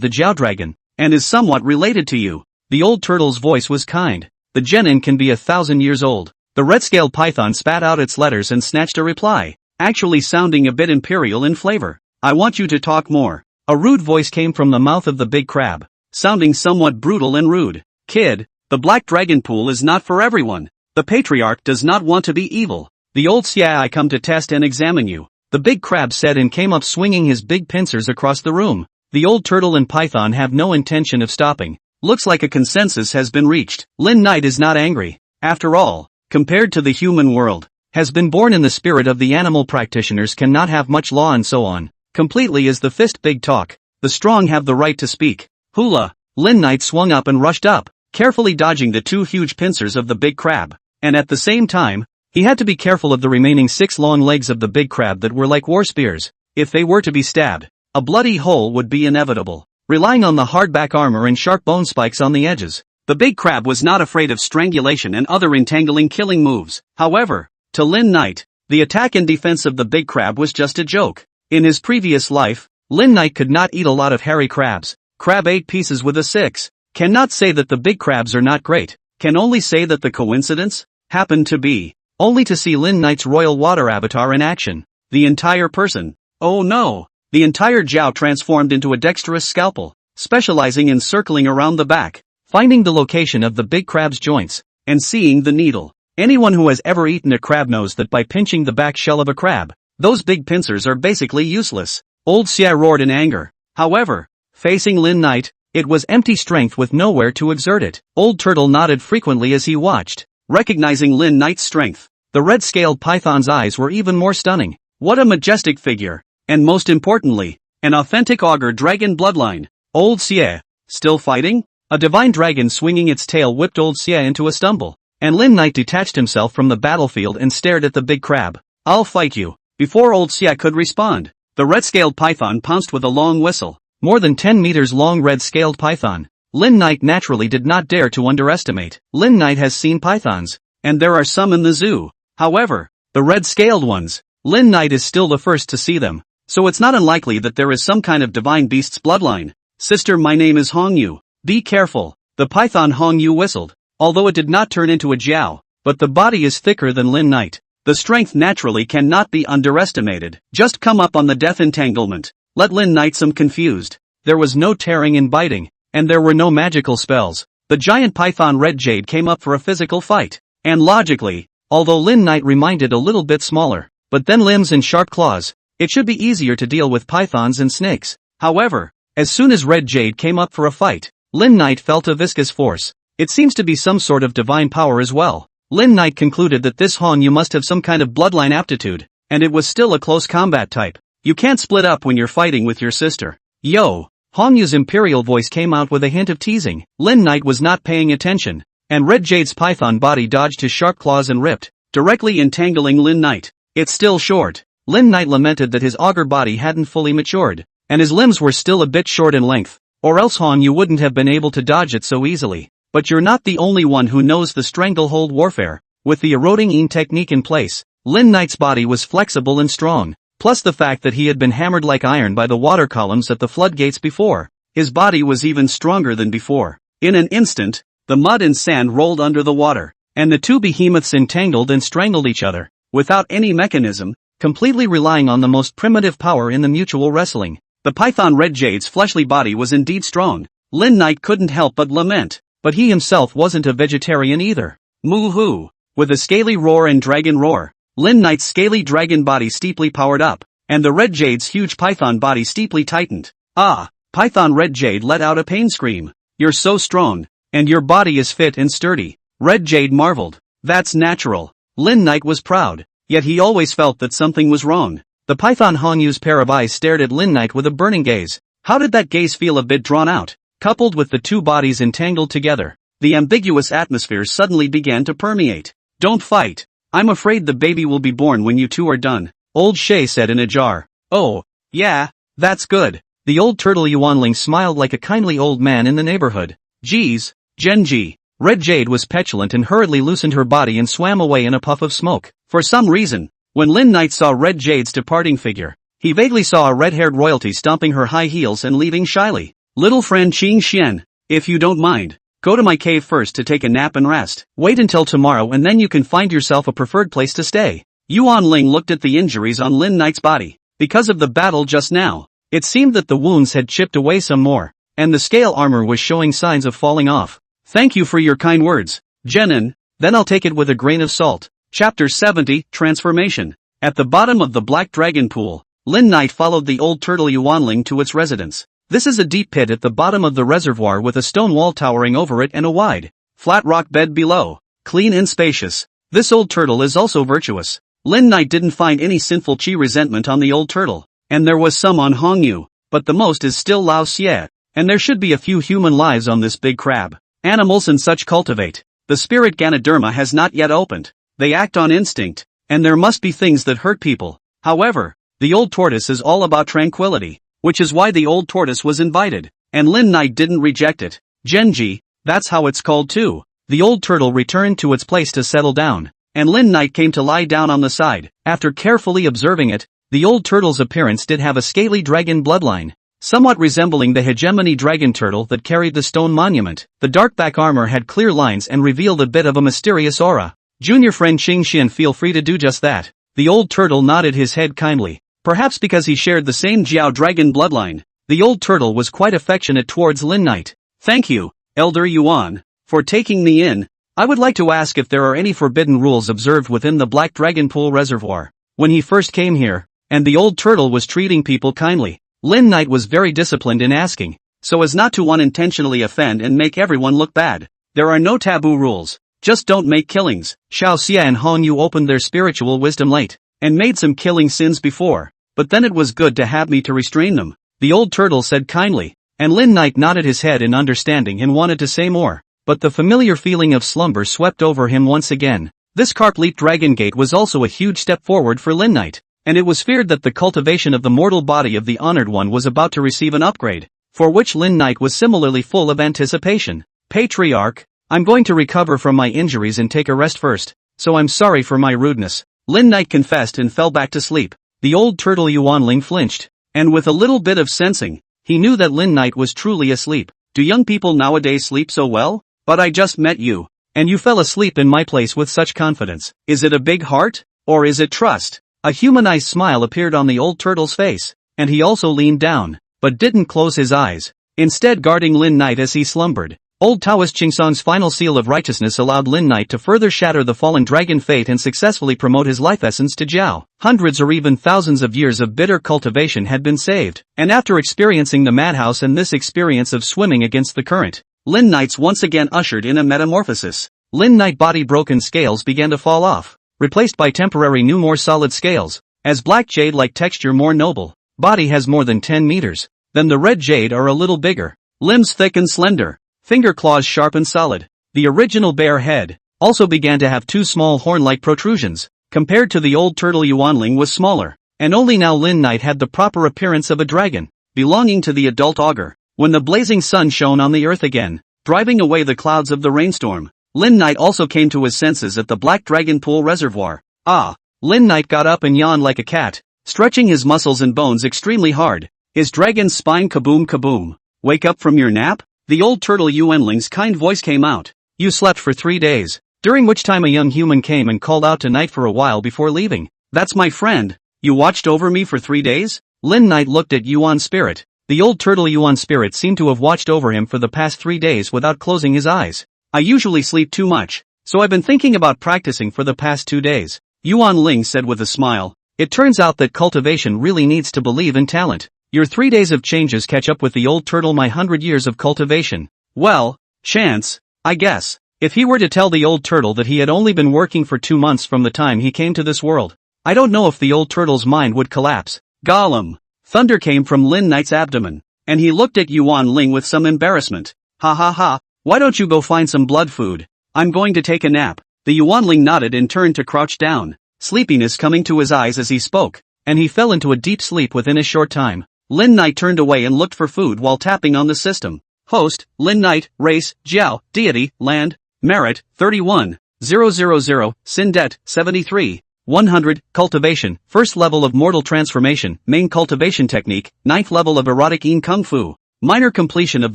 the Jiao Dragon, and is somewhat related to you. The old turtle's voice was kind. The genin can be 1,000 years old. The red-scaled python spat out its letters and snatched a reply, actually sounding a bit imperial in flavor. I want you to talk more. A rude voice came from the mouth of the big crab, sounding somewhat brutal and rude. Kid, the black dragon pool is not for everyone. The patriarch does not want to be evil. The old I come to test and examine you, the big crab said and came up swinging his big pincers across the room. The old turtle and python have no intention of stopping. Looks like a consensus has been reached. Lin Knight is not angry. After all, compared to the human world, has been born in the spirit of the animal practitioners cannot have much law and so on. Completely is the fist big talk. The strong have the right to speak. Hula! Lin Knight swung up and rushed up, carefully dodging the 2 huge pincers of the big crab. And at the same time, he had to be careful of the remaining 6 long legs of the big crab that were like war spears. If they were to be stabbed, a bloody hole would be inevitable. Relying on the hard back armor and sharp bone spikes on the edges, the big crab was not afraid of strangulation and other entangling killing moves. However, to Lin Knight, the attack and defense of the big crab was just a joke. In his previous life, Lin Knight could not eat a lot of hairy crabs. Crab ate pieces with a 6. Cannot say that the big crabs are not great. Can only say that the coincidence happened to be only to see Lin Knight's royal water avatar in action. The entire person. Oh no! The entire jowl transformed into a dexterous scalpel, specializing in circling around the back, finding the location of the big crab's joints, and seeing the needle. Anyone who has ever eaten a crab knows that by pinching the back shell of a crab, those big pincers are basically useless. Old Xia roared in anger. However, facing Lin Knight, it was empty strength with nowhere to exert it. Old Turtle nodded frequently as he watched, recognizing Lin Knight's strength. The red-scaled python's eyes were even more stunning. What a majestic figure! And most importantly, an authentic augur dragon bloodline. Old Xie, still fighting? A divine dragon swinging its tail whipped Old Xie into a stumble, and Lin Knight detached himself from the battlefield and stared at the big crab. I'll fight you. Before Old Xie could respond, the red-scaled python pounced with a long whistle. More than 10 meters long red-scaled python. Lin Knight naturally did not dare to underestimate. Lin Knight has seen pythons, and there are some in the zoo. However, the red-scaled ones, Lin Knight is still the first to see them, so it's not unlikely that there is some kind of divine beast's bloodline. Sister, my name is Hong Yu. Be careful. The python Hong Yu whistled, although it did not turn into a jiao, but the body is thicker than Lin Knight. The strength naturally cannot be underestimated. Just come up on the death entanglement. Let Lin Knight some confused. There was no tearing and biting, and there were no magical spells. The giant python Red Jade came up for a physical fight. And logically, although Lin Knight reminded a little bit smaller, but then limbs and sharp claws, it should be easier to deal with pythons and snakes. However, as soon as Red Jade came up for a fight, Lin Knight felt a viscous force. It seems to be some sort of divine power as well. Lin Knight concluded that this Hong Yu must have some kind of bloodline aptitude, and it was still a close combat type. You can't split up when you're fighting with your sister. Yo! Hong Yu's imperial voice came out with a hint of teasing. Lin Knight was not paying attention, and Red Jade's python body dodged his sharp claws and ripped, directly entangling Lin Knight. It's still short. Lin Knight lamented that his augur body hadn't fully matured, and his limbs were still a bit short in length, or else Hong Yu wouldn't have been able to dodge it so easily. But you're not the only one who knows the stranglehold warfare. With the eroding in technique in place, Lin Knight's body was flexible and strong. Plus the fact that he had been hammered like iron by the water columns at the floodgates before, his body was even stronger than before. In an instant, the mud and sand rolled under the water, and the two behemoths entangled and strangled each other, without any mechanism, completely relying on the most primitive power in the mutual wrestling. The python Red Jade's fleshly body was indeed strong. Lin Knight couldn't help but lament, but he himself wasn't a vegetarian either. Moo-hoo! With a scaly roar and dragon roar, Lin Knight's scaly dragon body steeply powered up, and the Red Jade's huge python body steeply tightened. Ah! Python Red Jade let out a pain scream. You're so strong, and your body is fit and sturdy. Red Jade marveled. That's natural. Lin Knight was proud, yet he always felt that something was wrong. The python Hong Yu's pair of eyes stared at Lin Knight with a burning gaze. How did that gaze feel? A bit drawn out, coupled with the two bodies entangled together. The ambiguous atmosphere suddenly began to permeate. Don't fight. I'm afraid the baby will be born when you two are done, Old Shay said in a jar. Oh, yeah, that's good. The old turtle Yuanling smiled like a kindly old man in the neighborhood. Geez, Genji. Red Jade was petulant and hurriedly loosened her body and swam away in a puff of smoke. For some reason, when Lin Knight saw Red Jade's departing figure, he vaguely saw a red-haired royalty stomping her high heels and leaving shyly. Little friend Qing Xian, if you don't mind, go to my cave first to take a nap and rest. Wait until tomorrow and then you can find yourself a preferred place to stay. Yuan Ling looked at the injuries on Lin Knight's body. Because of the battle just now, it seemed that the wounds had chipped away some more, and the scale armor was showing signs of falling off. Thank you for your kind words, Jenin, then I'll take it with a grain of salt. Chapter 70, Transformation. At the bottom of the Black Dragon Pool, Lin Knight followed the old turtle Yuanling to its residence. This is a deep pit at the bottom of the reservoir with a stone wall towering over it and a wide, flat rock bed below, clean and spacious. This old turtle is also virtuous. Lin Knight didn't find any sinful chi resentment on the old turtle, and there was some on Hongyu, but the most is still Lao Xie, and there should be a few human lives on this big crab. Animals and such cultivate. The spirit Ganoderma has not yet opened. They act on instinct, and there must be things that hurt people. However, the old tortoise is all about tranquility, which is why the old tortoise was invited, and Lin Knight didn't reject it. Genji, that's how it's called too. The old turtle returned to its place to settle down, and Lin Knight came to lie down on the side. After carefully observing it, the old turtle's appearance did have a scaly dragon bloodline, somewhat resembling the hegemony dragon turtle that carried the stone monument. The dark back armor had clear lines and revealed a bit of a mysterious aura. Junior friend Qing Xian, feel free to do just that. The old turtle nodded his head kindly. Perhaps because he shared the same Jiao dragon bloodline, the old turtle was quite affectionate towards Lin Knight. Thank you, Elder Yuan, for taking me in. I would like to ask if there are any forbidden rules observed within the Black Dragon Pool Reservoir. When he first came here, and the old turtle was treating people kindly, Lin Knight was very disciplined in asking, so as not to unintentionally offend and make everyone look bad. There are no taboo rules, just don't make killings. Xiao Xia and Hong Yu opened their spiritual wisdom late, and made some killing sins before, but then it was good to have me to restrain them, the old turtle said kindly, and Lin Knight nodded his head in understanding and wanted to say more. But the familiar feeling of slumber swept over him once again. This Carp-Leap Dragon Gate was also a huge step forward for Lin Knight, and it was feared that the cultivation of the mortal body of the Honored One was about to receive an upgrade, for which Lin Knight was similarly full of anticipation. Patriarch, I'm going to recover from my injuries and take a rest first, so I'm sorry for my rudeness, Lin Knight confessed and fell back to sleep. The old turtle Yuanling flinched, and with a little bit of sensing, he knew that Lin Knight was truly asleep. Do young people nowadays sleep so well? But I just met you, and you fell asleep in my place with such confidence. Is it a big heart, or is it trust? A humanized smile appeared on the old turtle's face, and he also leaned down, but didn't close his eyes, instead guarding Lin Knight as he slumbered. Old Taoist Qingsong's final seal of righteousness allowed Lin Knight to further shatter the fallen dragon fate and successfully promote his life essence to Jiao. Hundreds or even thousands of years of bitter cultivation had been saved, and after experiencing the madhouse and this experience of swimming against the current, Lin Knight's once again ushered in a metamorphosis. Lin Knight body broken scales began to fall off, replaced by temporary new more solid scales, as black jade-like texture more noble. Body has more than 10 meters. Then the red jade are a little bigger. Limbs thick and slender. Finger claws sharp and solid. The original bear head also began to have two small horn-like protrusions, compared to the old turtle Yuanling was smaller, and only now Lin Knight had the proper appearance of a dragon, belonging to the adult augur. When the blazing sun shone on the earth again, driving away the clouds of the rainstorm, Lin Knight also came to his senses at the Black Dragon Pool Reservoir. Ah! Lin Knight got up and yawned like a cat, stretching his muscles and bones extremely hard, his dragon's spine kaboom kaboom. Wake up from your nap? The old turtle Yuanling's kind voice came out. You slept for 3 days, during which time a young human came and called out to Knight for a while before leaving. That's my friend. You watched over me for 3 days? Lin Knight looked at Yuan Spirit. The old turtle Yuan Spirit seemed to have watched over him for the past 3 days without closing his eyes. I usually sleep too much, so I've been thinking about practicing for the past 2 days, Yuan Ling said with a smile. It turns out that cultivation really needs to believe in talent. Your 3 days of changes catch up with the old turtle my 100 years of cultivation. Well, chance, I guess. If he were to tell the old turtle that he had only been working for 2 months from the time he came to this world, I don't know if the old turtle's mind would collapse. Gollum. Thunder came from Lin Knight's abdomen, and he looked at Yuan Ling with some embarrassment. Ha ha ha, why don't you go find some blood food? I'm going to take a nap. The Yuan Ling nodded and turned to crouch down, sleepiness coming to his eyes as he spoke, and he fell into a deep sleep within a short time. Lin Knight turned away and looked for food while tapping on the system. Host, Lin Knight, race, Jiao, deity, land, merit, 31, 000, sin debt, 73. 100, cultivation, first level of mortal transformation, main cultivation technique, 9th level of erotic yin kung fu, Minor completion of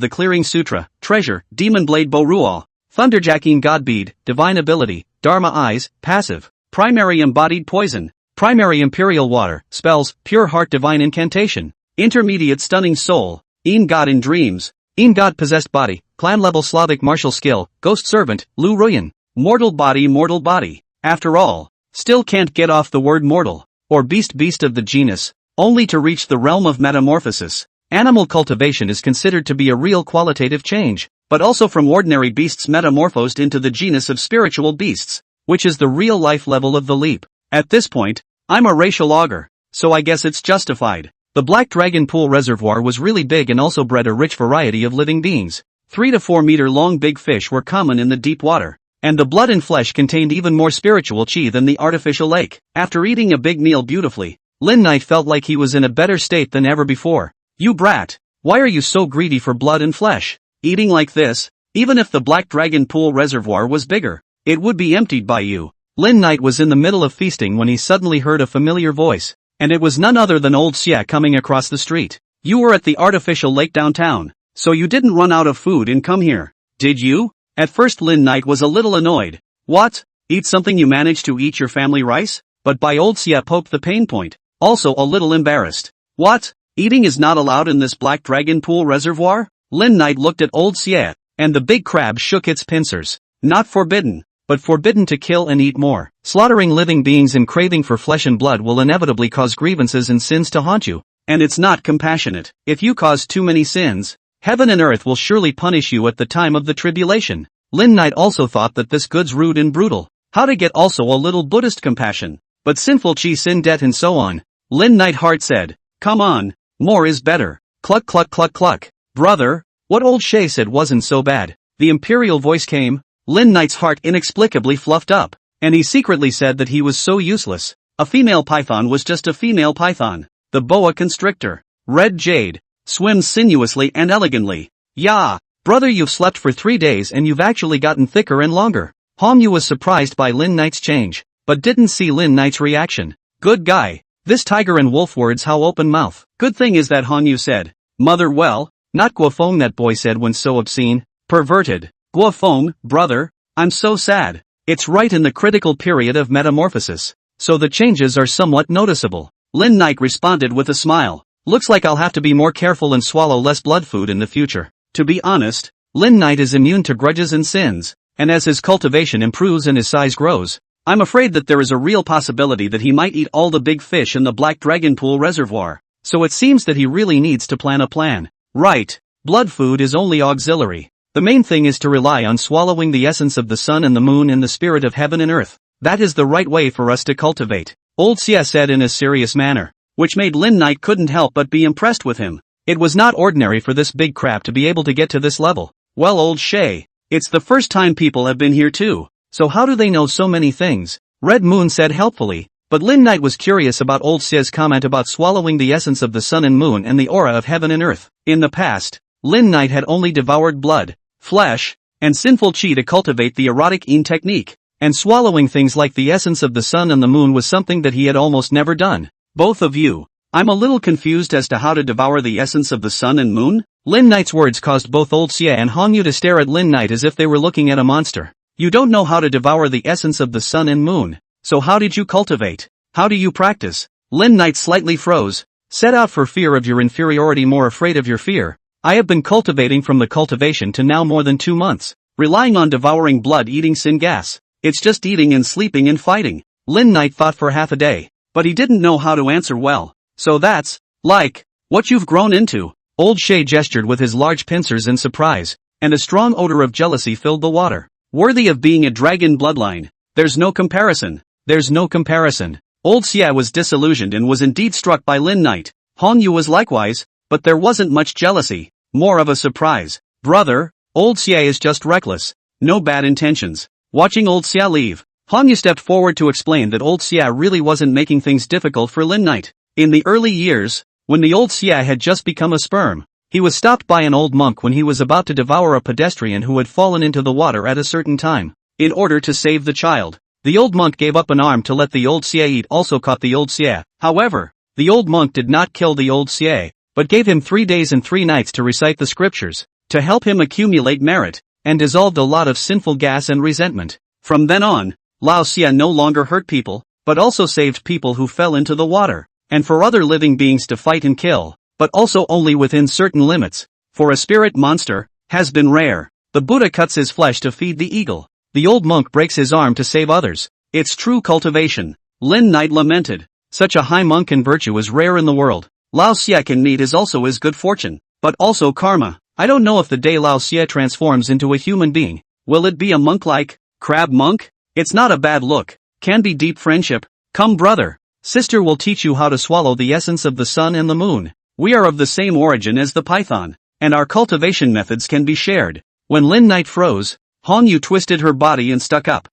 the Clearing Sutra, treasure, Demon Blade Bo Rual, Thunderjacking God Bead, Divine Ability, Dharma Eyes, passive, primary embodied poison, primary imperial water, spells, Pure Heart Divine Incantation, intermediate Stunning Soul, Een God in Dreams, Een God Possessed Body, clan level Slavic martial skill, Ghost Servant, Lu Ruyan, mortal body, after all, still can't get off the word mortal, or beast of the genus, only to reach the realm of metamorphosis. Animal cultivation is considered to be a real qualitative change, but also from ordinary beasts metamorphosed into the genus of spiritual beasts, which is the real life level of the leap. At this point, I'm a racial augur, so I guess it's justified. The Black Dragon Pool Reservoir was really big and also bred a rich variety of living beings. 3 to 4 meter long big fish were common in the deep water, and the blood and flesh contained even more spiritual chi than the artificial lake. After eating a big meal beautifully, Lin Knight felt like he was in a better state than ever before. You brat, why are you so greedy for blood and flesh? Eating like this, even if the Black Dragon Pool Reservoir was bigger, it would be emptied by you. Lin Knight was in the middle of feasting when he suddenly heard a familiar voice, and it was none other than old Xia coming across the street. You were at the artificial lake downtown, so you didn't run out of food and come here, did you? At first Lin Knight was a little annoyed. What? Eat something you managed to eat your family rice? But by old Xia poked the pain point, also a little embarrassed. What? Eating is not allowed in this Black Dragon Pool Reservoir? Lin Knight looked at old Xia, and the big crab shook its pincers. Not forbidden, but forbidden to kill and eat more. Slaughtering living beings and craving for flesh and blood will inevitably cause grievances and sins to haunt you, and it's not compassionate. If you cause too many sins, heaven and earth will surely punish you at the time of the tribulation. Lin Knight also thought that this good's rude and brutal. How to get also a little Buddhist compassion, but sinful chi sin debt and so on. Lin Knight heart said, come on, more is better. Cluck cluck cluck cluck. Brother, what old Shay said wasn't so bad. The imperial voice came. Lin Knight's heart inexplicably fluffed up, and he secretly said that he was so useless. A female python was just a female python. The boa constrictor, red jade, swims sinuously and elegantly. Yeah, brother, you've slept for 3 days and you've actually gotten thicker and longer. Hongyu was surprised by Lin Knight's change, but didn't see Lin Knight's reaction. Good guy. This tiger and wolf words, how open mouth. Good thing is that Hongyu said. Mother, well, not Guofeng, that boy said when so obscene. Perverted. Guofeng, brother, I'm so sad. It's right in the critical period of metamorphosis, so the changes are somewhat noticeable. Lin Knight responded with a smile. Looks like I'll have to be more careful and swallow less blood food in the future. To be honest, Lin Knight is immune to grudges and sins, and as his cultivation improves and his size grows, I'm afraid that there is a real possibility that he might eat all the big fish in the Black Dragon Pool Reservoir. So it seems that he really needs to plan a plan. Right, blood food is only auxiliary. The main thing is to rely on swallowing the essence of the sun and the moon and the spirit of heaven and earth. That is the right way for us to cultivate. Old Xia said in a serious manner, which made Lin Knight couldn't help but be impressed with him. It was not ordinary for this big crab to be able to get to this level. Well, old Shay, it's the first time people have been here too. So how do they know so many things? Red Moon said helpfully, but Lin Knight was curious about old Xia's comment about swallowing the essence of the sun and moon and the aura of heaven and earth. In the past, Lin Knight had only devoured blood, flesh, and sinful chi to cultivate the erotic Een technique, and swallowing things like the essence of the sun and the moon was something that he had almost never done. Both of you, I'm a little confused as to how to devour the essence of the sun and moon? Lin Knight's words caused both old Xia and Hongyu to stare at Lin Knight as if they were looking at a monster. You don't know how to devour the essence of the sun and moon, so how did you cultivate? How do you practice? Lin Knight slightly froze. Set out for fear of your inferiority, more afraid of your fear. I have been cultivating from the cultivation to now more than 2 months, relying on devouring blood, eating sin gas. It's just eating and sleeping and fighting. Lin Knight thought for half a day, but he didn't know how to answer well. So that's, like, what you've grown into. Old Shay gestured with his large pincers in surprise, and a strong odor of jealousy filled the water. Worthy of being a dragon bloodline. There's no comparison. There's no comparison. Old Xia was disillusioned and was indeed struck by Lin Knight. Hongyu was likewise, but there wasn't much jealousy, more of a surprise. Brother, old Xia is just reckless. No bad intentions. Watching old Xia leave, Hongyu stepped forward to explain that old Xia really wasn't making things difficult for Lin Knight. In the early years, when the old Xia had just become a sperm, he was stopped by an old monk when he was about to devour a pedestrian who had fallen into the water at a certain time. In order to save the child, the old monk gave up an arm to let the old Xia eat, also caught the old Xia. However, the old monk did not kill the old Xia, but gave him 3 days and 3 nights to recite the scriptures, to help him accumulate merit, and dissolved a lot of sinful gas and resentment. From then on, Lao Xia no longer hurt people, but also saved people who fell into the water, and for other living beings to fight and kill, but also only within certain limits. For a spirit monster, has been rare. The Buddha cuts his flesh to feed the eagle. The old monk breaks his arm to save others. It's true cultivation. Lin Knight lamented. Such a high monk and virtue is rare in the world. Lao Xia can meet is also his good fortune, but also karma. I don't know if the day Lao Xia transforms into a human being, will it be a monk-like, crab monk? It's not a bad look. Can be deep friendship. Come brother, sister will teach you how to swallow the essence of the sun and the moon. We are of the same origin as the python, and our cultivation methods can be shared. When Lin Knight froze, Hong Yu twisted her body and stuck up.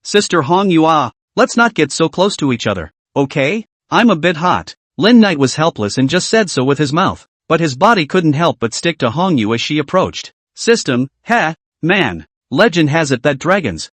Sister Hong Yu let's not get so close to each other, okay? I'm a bit hot. Lin Knight was helpless and just said so with his mouth, but his body couldn't help but stick to Hong Yu as she approached. System, man. Legend has it that dragons,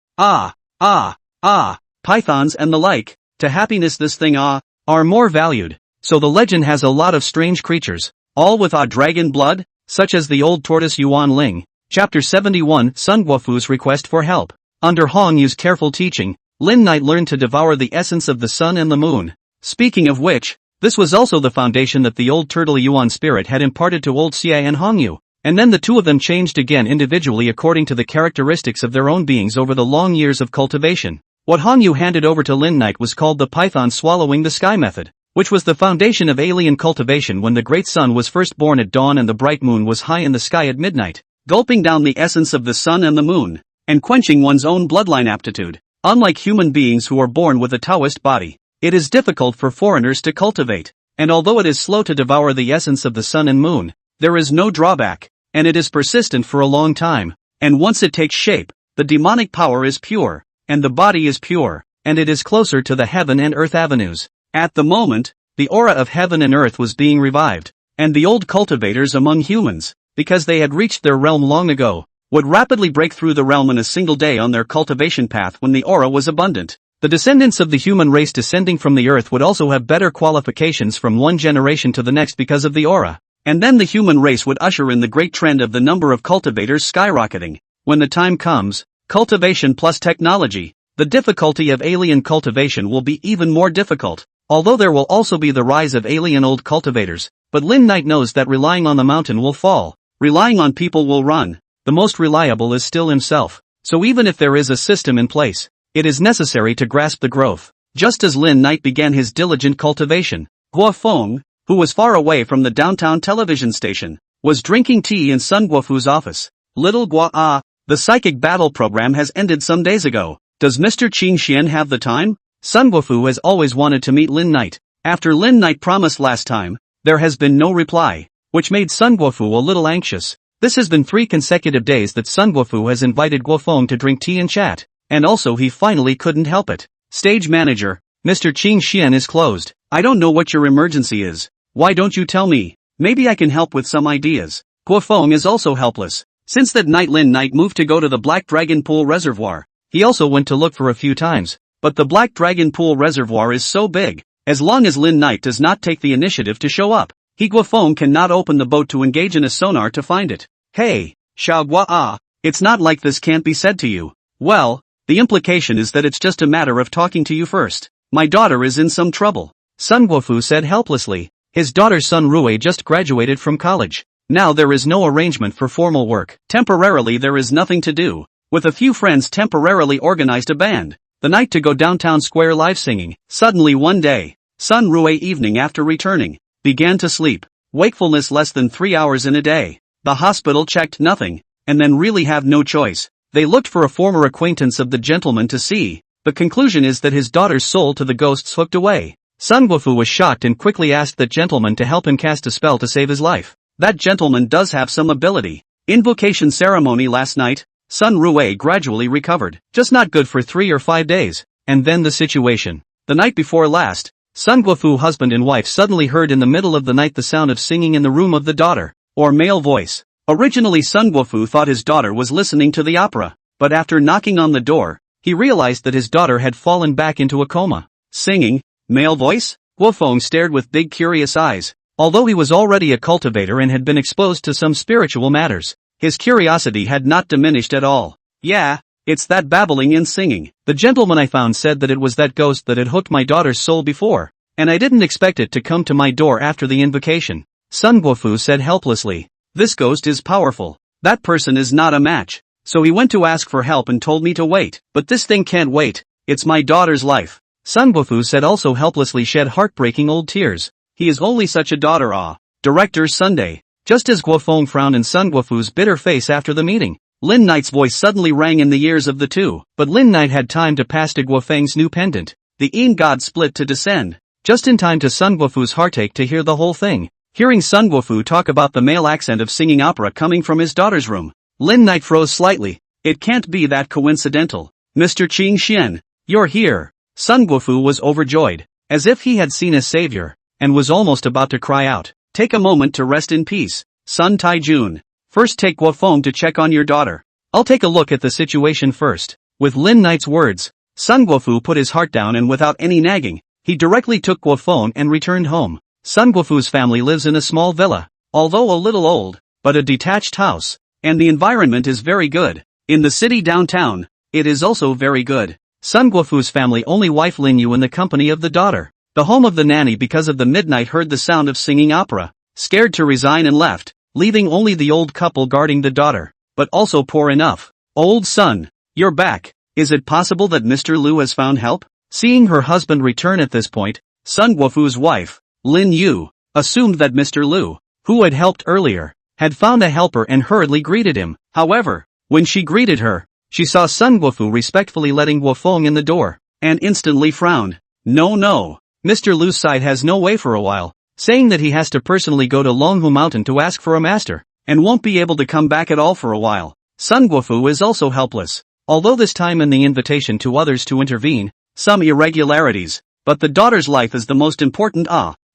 pythons and the like, to happiness this thing are more valued. So the legend has a lot of strange creatures, all with dragon blood, such as the old tortoise Yuan Ling. Chapter 71 Sun Guofu's request for help. Under Hong Yu's careful teaching, Lin Knight learned to devour the essence of the sun and the moon. Speaking of which, this was also the foundation that the old turtle Yuan spirit had imparted to old Xie and Hong Yu, and then the two of them changed again individually according to the characteristics of their own beings over the long years of cultivation. What Hong Yu handed over to Lin Knight was called the python swallowing the sky method, which was the foundation of alien cultivation when the great sun was first born at dawn and the bright moon was high in the sky at midnight, gulping down the essence of the sun and the moon, and quenching one's own bloodline aptitude. Unlike human beings who are born with a Taoist body, it is difficult for foreigners to cultivate, and although it is slow to devour the essence of the sun and moon, there is no drawback, and it is persistent for a long time, and once it takes shape, the demonic power is pure, and the body is pure, and it is closer to the heaven and earth avenues. At the moment, the aura of heaven and earth was being revived, and the old cultivators among humans, because they had reached their realm long ago, would rapidly break through the realm in a single day on their cultivation path when the aura was abundant. The descendants of the human race descending from the earth would also have better qualifications from one generation to the next because of the aura, and then the human race would usher in the great trend of the number of cultivators skyrocketing. When the time comes, cultivation plus technology, the difficulty of alien cultivation will be even more difficult, although there will also be the rise of alien old cultivators, but Lin Knight knows that relying on the mountain will fall, relying on people will run. The most reliable is still himself, so even if there is a system in place, it is necessary to grasp the growth. Just as Lin Knight began his diligent cultivation, Guo Feng, who was far away from the downtown television station, was drinking tea in Sun Guofu's office. Little Guo, the psychic battle program has ended some days ago. Does Mr. Qing Xian have the time? Sun Guofu has always wanted to meet Lin Knight. After Lin Knight promised last time, there has been no reply, which made Sun Guofu a little anxious. This has been 3 consecutive days that Sun Guofu has invited Guo Feng to drink tea and chat, and also he finally couldn't help it. Stage manager, Mr. Qing Xian is closed. I don't know what your emergency is. Why don't you tell me? Maybe I can help with some ideas. Guo Feng is also helpless. Since that night Lin Knight moved to go to the Black Dragon Pool Reservoir. He also went to look for a few times, but the Black Dragon Pool Reservoir is so big, as long as Lin Knight does not take the initiative to show up, Guo Feng cannot open the boat to engage in a sonar to find it. Hey, Xiao Gua, it's not like this can't be said to you. Well, the implication is that it's just a matter of talking to you first. My daughter is in some trouble, Sun Guofu said helplessly. His daughter Sun Rui just graduated from college. Now there is no arrangement for formal work. Temporarily there is nothing to do. With a few friends temporarily organized a band. The night to go downtown square live singing. Suddenly one day, Sun Rui evening after returning, began to sleep. Wakefulness less than 3 hours in a day. The hospital checked nothing, and then really have no choice. They looked for a former acquaintance of the gentleman to see. The conclusion is that his daughter's soul to the ghosts hooked away. Sun Guofu was shocked and quickly asked that gentleman to help him cast a spell to save his life. That gentleman does have some ability. Invocation ceremony last night, Sun Rui gradually recovered. Just not good for 3 or 5 days. And then the situation. The night before last, Sun Guofu husband and wife suddenly heard in the middle of the night the sound of singing in the room of the daughter, or male voice. Originally Sun Guofu thought his daughter was listening to the opera, but after knocking on the door, he realized that his daughter had fallen back into a coma. Singing, male voice? Guo Feng stared with big curious eyes. Although he was already a cultivator and had been exposed to some spiritual matters, his curiosity had not diminished at all. Yeah, it's that babbling and singing. The gentleman I found said that it was that ghost that had hooked my daughter's soul before, and I didn't expect it to come to my door after the invocation. Sun Guofu said helplessly. This ghost is powerful. That person is not a match. So he went to ask for help and told me to wait. But this thing can't wait. It's my daughter's life. Sun Guofu said, also helplessly shed heartbreaking old tears. He is only such a daughter. Director Sunday. Just as Guofeng frowned in Sun Guofu's bitter face after the meeting, Lin Knight's voice suddenly rang in the ears of the two. But Lin Knight had time to pass to Guofeng's new pendant. The Yin God split to descend, just in time to Sun Guofu's heartache to hear the whole thing. Hearing Sun Guofu talk about the male accent of singing opera coming from his daughter's room, Lin Knight froze slightly. It can't be that coincidental. Mr. Qing Xian, you're here. Sun Guofu was overjoyed, as if he had seen a savior, and was almost about to cry out. Take a moment to rest in peace, Sun Taijun. First take Guofeng to check on your daughter. I'll take a look at the situation first. With Lin Knight's words, Sun Guofu put his heart down and without any nagging, he directly took Guofeng and returned home. Sun Guofu's family lives in a small villa, although a little old, but a detached house, and the environment is very good. In the city downtown, it is also very good. Sun Guofu's family only wife Lin Yu in the company of the daughter. The home of the nanny because of the midnight heard the sound of singing opera, scared to resign and left, leaving only the old couple guarding the daughter, but also poor enough. Old son, you're back. Is it possible that Mr. Liu has found help? Seeing her husband return at this point, Sun Guofu's wife, Lin Yu, assumed that Mr. Liu, who had helped earlier, had found a helper and hurriedly greeted him. However, when she greeted her, she saw Sun Guofu respectfully letting Guofeng in the door, and instantly frowned. No. Mr. Liu's side has no way for a while, saying that he has to personally go to Longhu Mountain to ask for a master, and won't be able to come back at all for a while. Sun Guofu is also helpless, although this time in the invitation to others to intervene, some irregularities, but the daughter's life is the most important.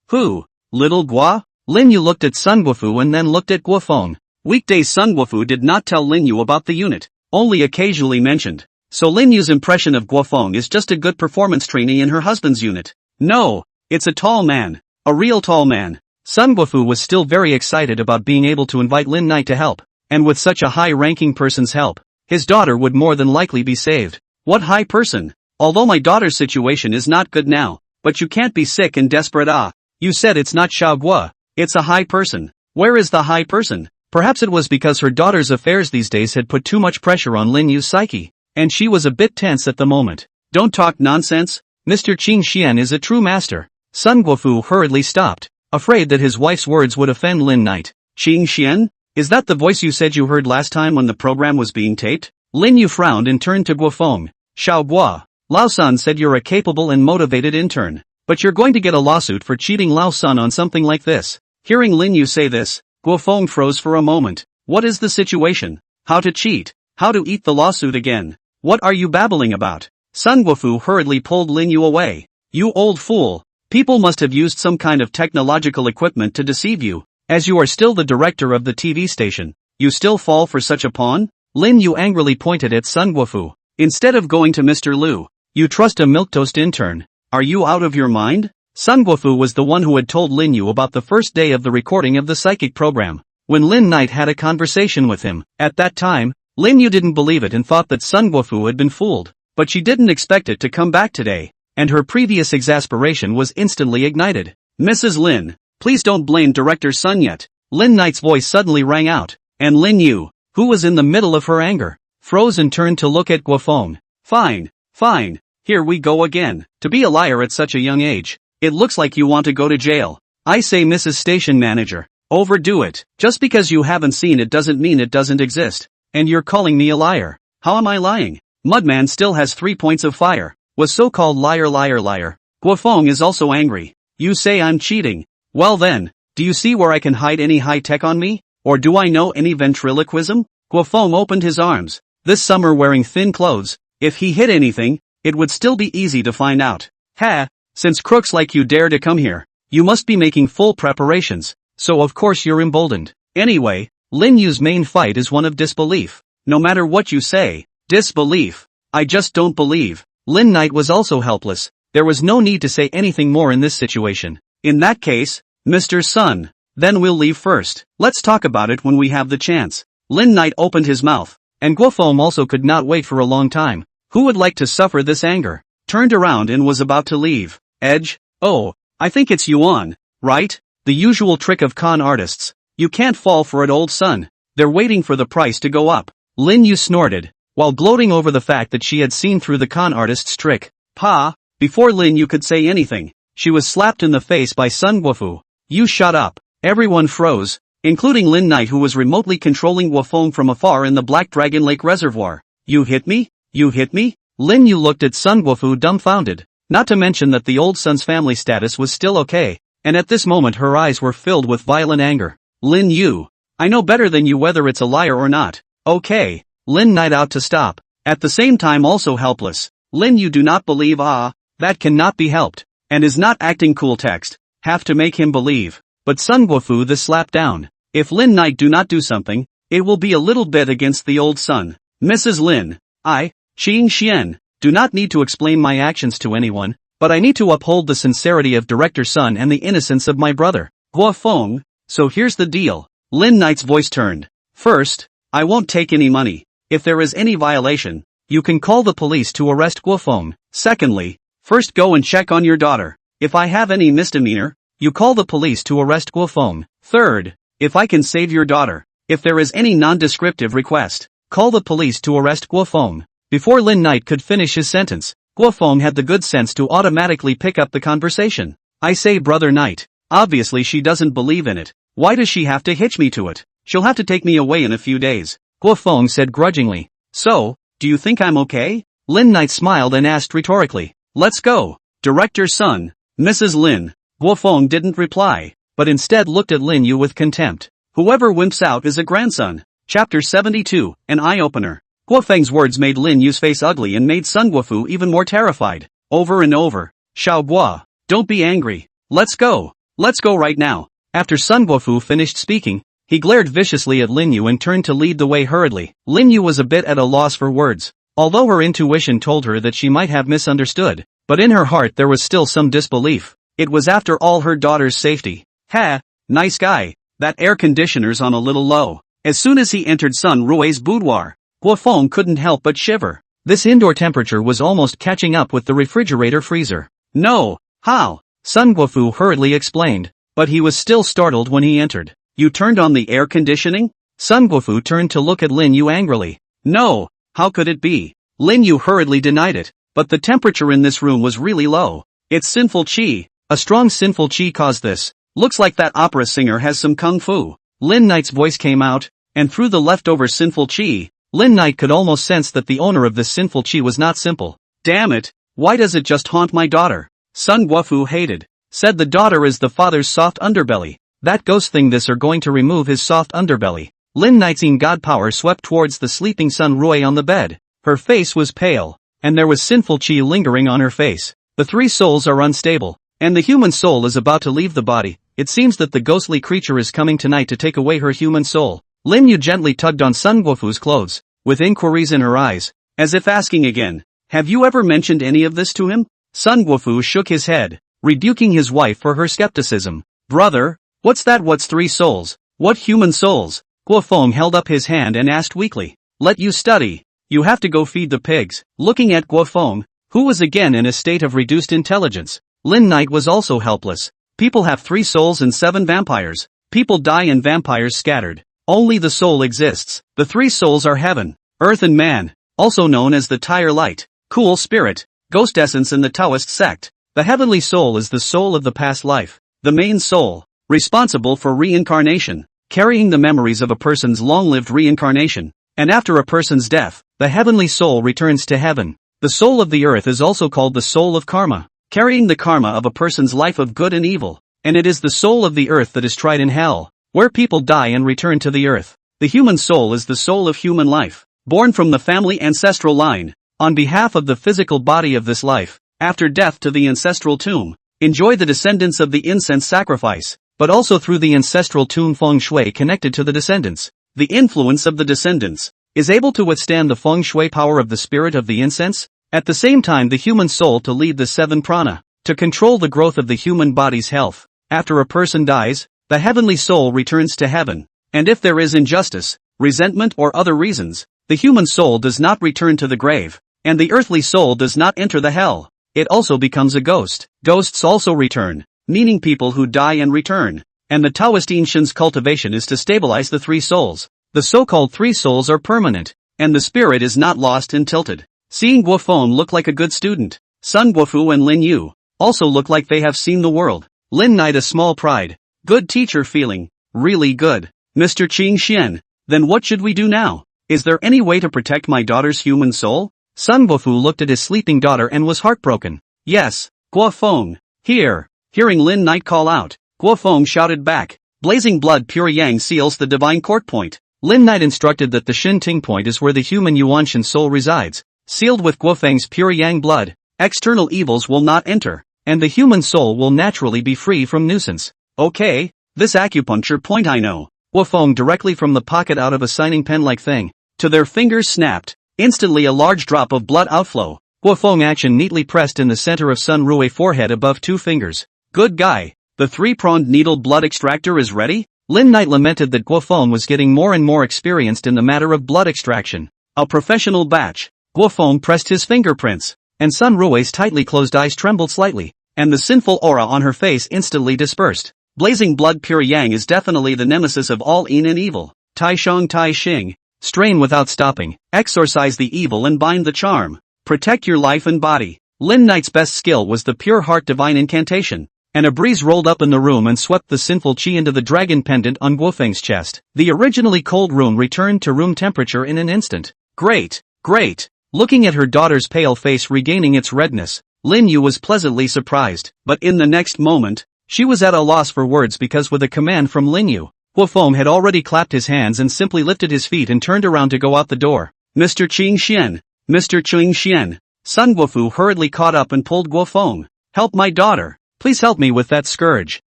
Who? Little Gua? Lin Yu looked at Sun Guofu and then looked at Guofeng. Weekdays Sun Guofu did not tell Lin Yu about the unit, only occasionally mentioned, so Lin Yu's impression of Guofeng is just a good performance trainee in her husband's unit. No, it's a tall man. A real tall man. Sun Guofu was still very excited about being able to invite Lin Knight to help, and with such a high-ranking person's help, his daughter would more than likely be saved. What high person? Although my daughter's situation is not good now, but you can't be sick and desperate. You said it's not Xiao Gua, it's a high person. Where is the high person? Perhaps it was because her daughter's affairs these days had put too much pressure on Lin Yu's psyche, and she was a bit tense at the moment. Don't talk nonsense. Mr. Qing Xian is a true master. Sun Guofu hurriedly stopped, afraid that his wife's words would offend Lin Knight. Qing Xian? Is that the voice you said you heard last time when the program was being taped? Lin Yu frowned and turned to Guofeng. Xiao Gua, Lao San said you're a capable and motivated intern, but you're going to get a lawsuit for cheating Lao San on something like this. Hearing Lin Yu say this, Guofeng froze for a moment. What is the situation? How to cheat? How to eat the lawsuit again? What are you babbling about? Sun Guofu hurriedly pulled Lin Yu away. You old fool. People must have used some kind of technological equipment to deceive you. As you are still the director of the TV station, you still fall for such a pawn? Lin Yu angrily pointed at Sun Guofu. Instead of going to Mr. Liu, you trust a milquetoast intern. Are you out of your mind? Sun Guofu was the one who had told Lin Yu about the first day of the recording of the psychic program, when Lin Knight had a conversation with him. At that time, Lin Yu didn't believe it and thought that Sun Guofu had been fooled, but she didn't expect it to come back today, and her previous exasperation was instantly ignited. Mrs. Lin, please don't blame Director Sun yet. Lin Knight's voice suddenly rang out, and Lin Yu, who was in the middle of her anger, froze and turned to look at Guofeng. Fine, here we go again. To be a liar at such a young age. It looks like you want to go to jail. I say, Mrs. Station Manager, overdo it. Just because you haven't seen it doesn't mean it doesn't exist. And you're calling me a liar. How am I lying? Mudman still has 3 points of fire. Was so-called liar. Guofeng is also angry. You say I'm cheating. Well then, do you see where I can hide any high-tech on me? Or do I know any ventriloquism? Guofeng opened his arms. This summer wearing thin clothes, if he hid anything, it would still be easy to find out. Ha! Since crooks like you dare to come here, you must be making full preparations, so of course you're emboldened. Anyway, Lin Yu's main fight is one of disbelief. No matter what you say, disbelief. I just don't believe. Lin Knight was also helpless. There was no need to say anything more in this situation. In that case, Mr. Sun. Then we'll leave first. Let's talk about it when we have the chance. Lin Knight opened his mouth, and Guofeng also could not wait for a long time. Who would like to suffer this anger? Turned around and was about to leave. Edge? Oh, I think it's Yuan, right? The usual trick of con artists. You can't fall for it, old son. They're waiting for the price to go up. Lin Yu snorted, while gloating over the fact that she had seen through the con artist's trick. Pa! Before Lin Yu could say anything, she was slapped in the face by Sun Guofu. You shut up. Everyone froze, including Lin Knight, who was remotely controlling Guofeng from afar in the Black Dragon Lake Reservoir. You hit me? You hit me? Lin Yu looked at Sun Guofu dumbfounded, not to mention that the old son's family status was still okay, and at this moment her eyes were filled with violent anger. Lin Yu. I know better than you whether it's a liar or not. Okay. Lin Knight out to stop. At the same time also helpless. Lin Yu do not believe that cannot be helped. And is not acting cool text. Have to make him believe. But Sun Guofu this slap down. If Lin Knight do not do something, it will be a little bit against the old son. Mrs. Lin. I, Qing Xian, do not need to explain my actions to anyone, but I need to uphold the sincerity of Director Sun and the innocence of my brother, Guofeng. So here's the deal. Lin Knight's voice turned. First, I won't take any money. If there is any violation, you can call the police to arrest Guofeng. Secondly, first go and check on your daughter. If I have any misdemeanor, you call the police to arrest Guofeng. Third, if I can save your daughter, if there is any non-descriptive request, call the police to arrest Guofeng. Before Lin Knight could finish his sentence, Guofeng had the good sense to automatically pick up the conversation. I say, Brother Knight. Obviously she doesn't believe in it. Why does she have to hitch me to it? She'll have to take me away in a few days. Guofeng said grudgingly. So, do you think I'm okay? Lin Knight smiled and asked rhetorically. Let's go. Director Sun. Mrs. Lin. Guofeng didn't reply, but instead looked at Lin Yu with contempt. Whoever wimps out is a grandson. Chapter 72, an eye-opener. Guofeng's words made Lin Yu's face ugly and made Sun Guofu even more terrified. Over and over. Xiao Guo, don't be angry. Let's go. Let's go right now. After Sun Guofu finished speaking, he glared viciously at Lin Yu and turned to lead the way hurriedly. Lin Yu was a bit at a loss for words, although her intuition told her that she might have misunderstood, but in her heart there was still some disbelief. It was after all her daughter's safety. Ha, nice guy. That air conditioner's on a little low. As soon as he entered Sun Rui's boudoir, Guofeng couldn't help but shiver. This indoor temperature was almost catching up with the refrigerator freezer. No, how? Sun Guofu hurriedly explained. But he was still startled when he entered. You turned on the air conditioning? Sun Guofu turned to look at Lin Yu angrily. No, how could it be? Lin Yu hurriedly denied it, but the temperature in this room was really low. It's sinful qi. A strong sinful qi caused this. Looks like that opera singer has some kung fu. Lin Knight's voice came out, and through the leftover sinful qi, Lin Knight could almost sense that the owner of this sinful qi was not simple. Damn it, why does it just haunt my daughter? Sun Guofu hated. Said the daughter is the father's soft underbelly. That ghost thing this are going to remove his soft underbelly. Lin Knight's god power swept towards the sleeping Sun Rui on the bed. Her face was pale, and there was sinful qi lingering on her face. The three souls are unstable, and the human soul is about to leave the body. It seems that the ghostly creature is coming tonight to take away her human soul. Lin Yu gently tugged on Sun Guofu's clothes, with inquiries in her eyes, as if asking again, have you ever mentioned any of this to him? Sun Guofu shook his head, rebuking his wife for her skepticism. Brother, what's that? What's three souls? What human souls? Guofeng held up his hand and asked weakly. Let you study. You have to go feed the pigs. Looking at Guofeng, who was again in a state of reduced intelligence, Lin Knight was also helpless. People have 3 souls and 7 vampires. People die and vampires scattered. Only the soul exists. The 3 souls are heaven, earth and man, also known as the Tire Light, Cool Spirit, Ghost Essence in the Taoist sect. The heavenly soul is the soul of the past life, the main soul, responsible for reincarnation, carrying the memories of a person's long-lived reincarnation. And after a person's death, the heavenly soul returns to heaven. The soul of the earth is also called the soul of karma, carrying the karma of a person's life of good and evil. And it is the soul of the earth that is tried in hell, where people die and return to the earth. The human soul is the soul of human life, born from the family ancestral line, on behalf of the physical body of this life, after death to the ancestral tomb, enjoy the descendants of the incense sacrifice, but also through the ancestral tomb feng shui connected to the descendants. The influence of the descendants is able to withstand the feng shui power of the spirit of the incense, at the same time the human soul to lead the 7 prana, to control the growth of the human body's health. After a person dies, the heavenly soul returns to heaven. And if there is injustice, resentment or other reasons, the human soul does not return to the grave, and the earthly soul does not enter the hell. It also becomes a ghost. Ghosts also return, meaning people who die and return. And the Taoist Shin's cultivation is to stabilize the three souls. The so-called three souls are permanent, and the spirit is not lost and tilted. Seeing Guofeng look like a good student, Sun Guofu and Lin Yu also look like they have seen the world. Lin Knight a small pride. Good teacher feeling. Really good. Mr. Qing Xian, then what should we do now? Is there any way to protect my daughter's human soul? Sun Guofu looked at his sleeping daughter and was heartbroken. Yes, Guofeng. Here. Hearing Lin Knight call out, Guofeng shouted back. Blazing blood pure yang seals the divine court point. Lin Knight instructed that the Shin Ting point is where the human Yuanshan soul resides. Sealed with Guofeng's pure yang blood, external evils will not enter, and the human soul will naturally be free from nuisance. Okay, this acupuncture point I know. Guofeng directly from the pocket out of a signing pen-like thing. To their fingers snapped. Instantly a large drop of blood outflow. Guofeng action neatly pressed in the center of Sun Rui forehead above 2 fingers. Good guy. The 3-pronged needle blood extractor is ready? Lin Knight lamented that Guofeng was getting more and more experienced in the matter of blood extraction. A professional batch. Guofeng pressed his fingerprints, and Sun Rui's tightly closed eyes trembled slightly, and the sinful aura on her face instantly dispersed. Blazing blood pure yang is definitely the nemesis of all yin and evil. Tai Shang Tai Xing. Strain without stopping. Exorcise the evil and bind the charm. Protect your life and body. Lin Knight's best skill was the pure heart divine incantation. And a breeze rolled up in the room and swept the sinful chi into the dragon pendant on Guofeng's chest. The originally cold room returned to room temperature in an instant. Great, great. Looking at her daughter's pale face regaining its redness, Lin Yu was pleasantly surprised. But in the next moment, she was at a loss for words because with a command from Lin Yu, Guofeng had already clapped his hands and simply lifted his feet and turned around to go out the door. Mr. Qing Xian. Mr. Qing Xian. Sun Guofu hurriedly caught up and pulled Guofeng. Help my daughter. Please help me with that scourge.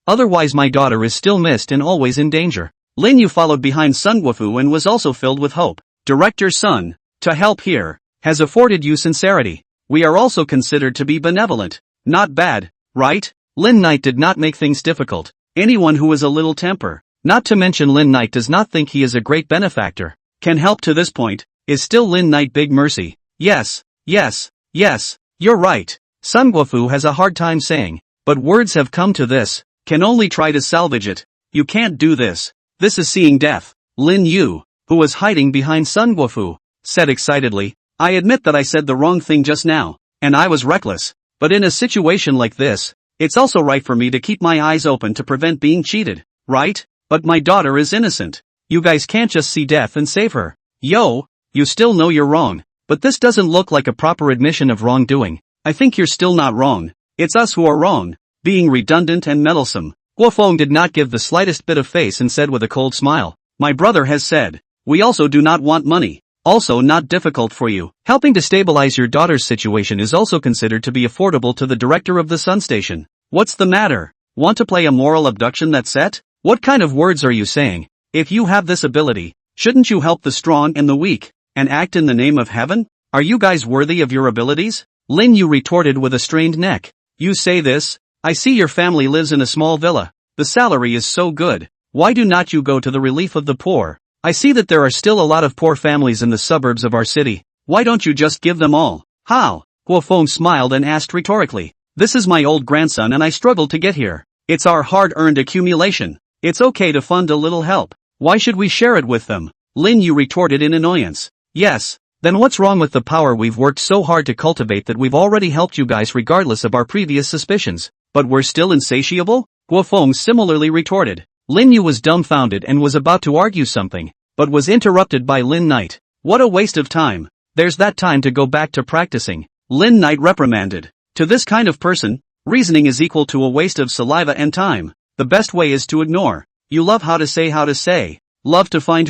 Otherwise my daughter is still missed and always in danger. Lin Yu followed behind Sun Guofu and was also filled with hope. Director Sun, to help here, has afforded you sincerity. We are also considered to be benevolent. Not bad, right? Lin Knight did not make things difficult. Anyone who is a little temper, not to mention Lin Knight does not think he is a great benefactor, can help to this point, is still Lin Knight big mercy. Yes, yes, yes, you're right. Sun Guofu has a hard time saying. But words have come to this, can only try to salvage it. You can't do this. This is seeing death. Lin Yu, who was hiding behind Sun Guofu, said excitedly, I admit that I said the wrong thing just now, and I was reckless. But in a situation like this, it's also right for me to keep my eyes open to prevent being cheated, right? But my daughter is innocent. You guys can't just see death and save her. Yo, you still know you're wrong. But this doesn't look like a proper admission of wrongdoing. I think you're still not wrong. It's us who are wrong. Being redundant and meddlesome. Guofeng did not give the slightest bit of face and said with a cold smile, my brother has said, we also do not want money. Also not difficult for you. Helping to stabilize your daughter's situation is also considered to be affordable to the director of the Sun Station. What's the matter? Want to play a moral abduction that set? What kind of words are you saying? If you have this ability, shouldn't you help the strong and the weak, and act in the name of heaven? Are you guys worthy of your abilities? Lin Yu retorted with a strained neck. You say this? I see your family lives in a small villa. The salary is so good. Why do not you go to the relief of the poor? I see that there are still a lot of poor families in the suburbs of our city. Why don't you just give them all? How? Guofeng smiled and asked rhetorically. This is my old grandson and I struggled to get here. It's our hard-earned accumulation. It's okay to fund a little help. Why should we share it with them? Lin Yu retorted in annoyance. Yes. Then what's wrong with the power we've worked so hard to cultivate that we've already helped you guys regardless of our previous suspicions? But we're still insatiable? Guofeng similarly retorted. Lin Yu was dumbfounded and was about to argue something, but was interrupted by Lin Knight. What a waste of time. There's that time to go back to practicing. Lin Knight reprimanded. To this kind of person, reasoning is equal to a waste of saliva and time. The best way is to ignore. You love how to say. Love to find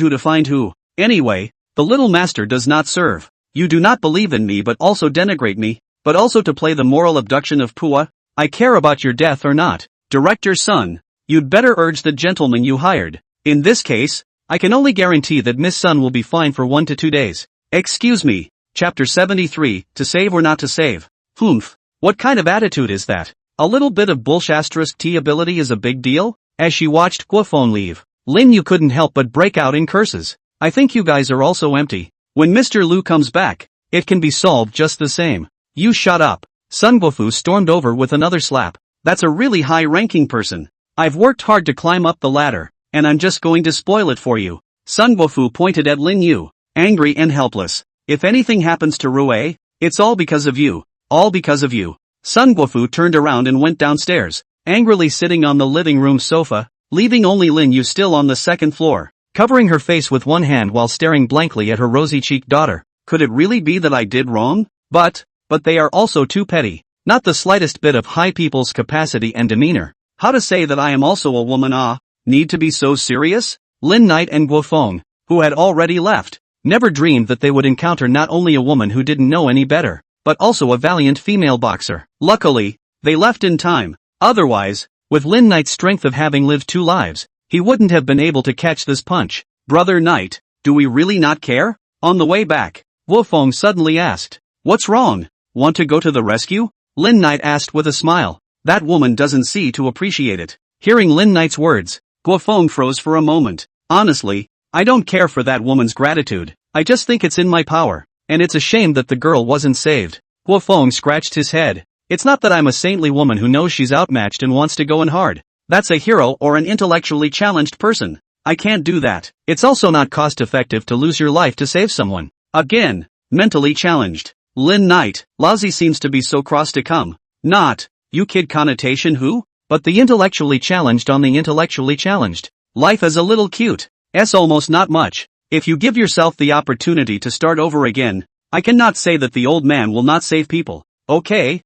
who. Anyway, the little master does not serve. You do not believe in me but also denigrate me, but also to play the moral abduction of Pua. I care about your death or not. Director Sun, you'd better urge the gentleman you hired. In this case, I can only guarantee that Miss Sun will be fine for 1 to 2 days. Excuse me. Chapter 73, to save or not to save. Humph. What kind of attitude is that? A little bit of bullsh** T ability is a big deal? As she watched Guofeng leave, Lin Yu couldn't help but break out in curses. I think you guys are also empty. When Mr. Lu comes back, it can be solved just the same. You shut up. Sun Guofu stormed over with another slap. That's a really high-ranking person. I've worked hard to climb up the ladder, and I'm just going to spoil it for you. Sun Guofu pointed at Lin Yu, angry and helpless. If anything happens to Rui, it's all because of you. All because of you. Sun Guofu turned around and went downstairs, angrily sitting on the living room sofa, leaving only Lin Yu still on the second floor, covering her face with one hand while staring blankly at her rosy-cheeked daughter. Could it really be that I did wrong? But they are also too petty. Not the slightest bit of high people's capacity and demeanor. How to say that I am also a woman? Need to be so serious? Lin Knight and Guofeng, who had already left, never dreamed that they would encounter not only a woman who didn't know any better, but also a valiant female boxer. Luckily, they left in time. Otherwise, with Lin Knight's strength of having lived 2 lives, he wouldn't have been able to catch this punch. Brother Knight, do we really not care? On the way back, Guofeng suddenly asked, "What's wrong? Want to go to the rescue?" Lin Knight asked with a smile. That woman doesn't see to appreciate it. Hearing Lin Knight's words, Guofeng froze for a moment. Honestly, I don't care for that woman's gratitude. I just think it's in my power. And it's a shame that the girl wasn't saved. Guofeng scratched his head. It's not that I'm a saintly woman who knows she's outmatched and wants to go in hard. That's a hero or an intellectually challenged person. I can't do that. It's also not cost-effective to lose your life to save someone. Again, mentally challenged. Lin Knight, lousy seems to be so cross to come. Not, you kid connotation who? But the intellectually challenged on the intellectually challenged. Life is a little cute. Almost not much. If you give yourself the opportunity to start over again, I cannot say that the old man will not save people. Okay,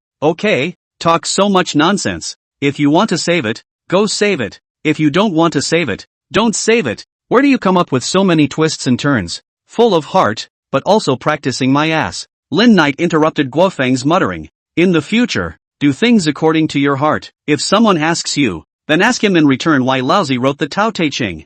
talk so much nonsense. If you want to save it, go save it. If you don't want to save it, don't save it. Where do you come up with so many twists and turns? Full of heart, but also practicing my ass. Lin Knight interrupted Guofeng's muttering. In the future, do things according to your heart. If someone asks you, then ask him in return why Laozi wrote the Tao Te Ching.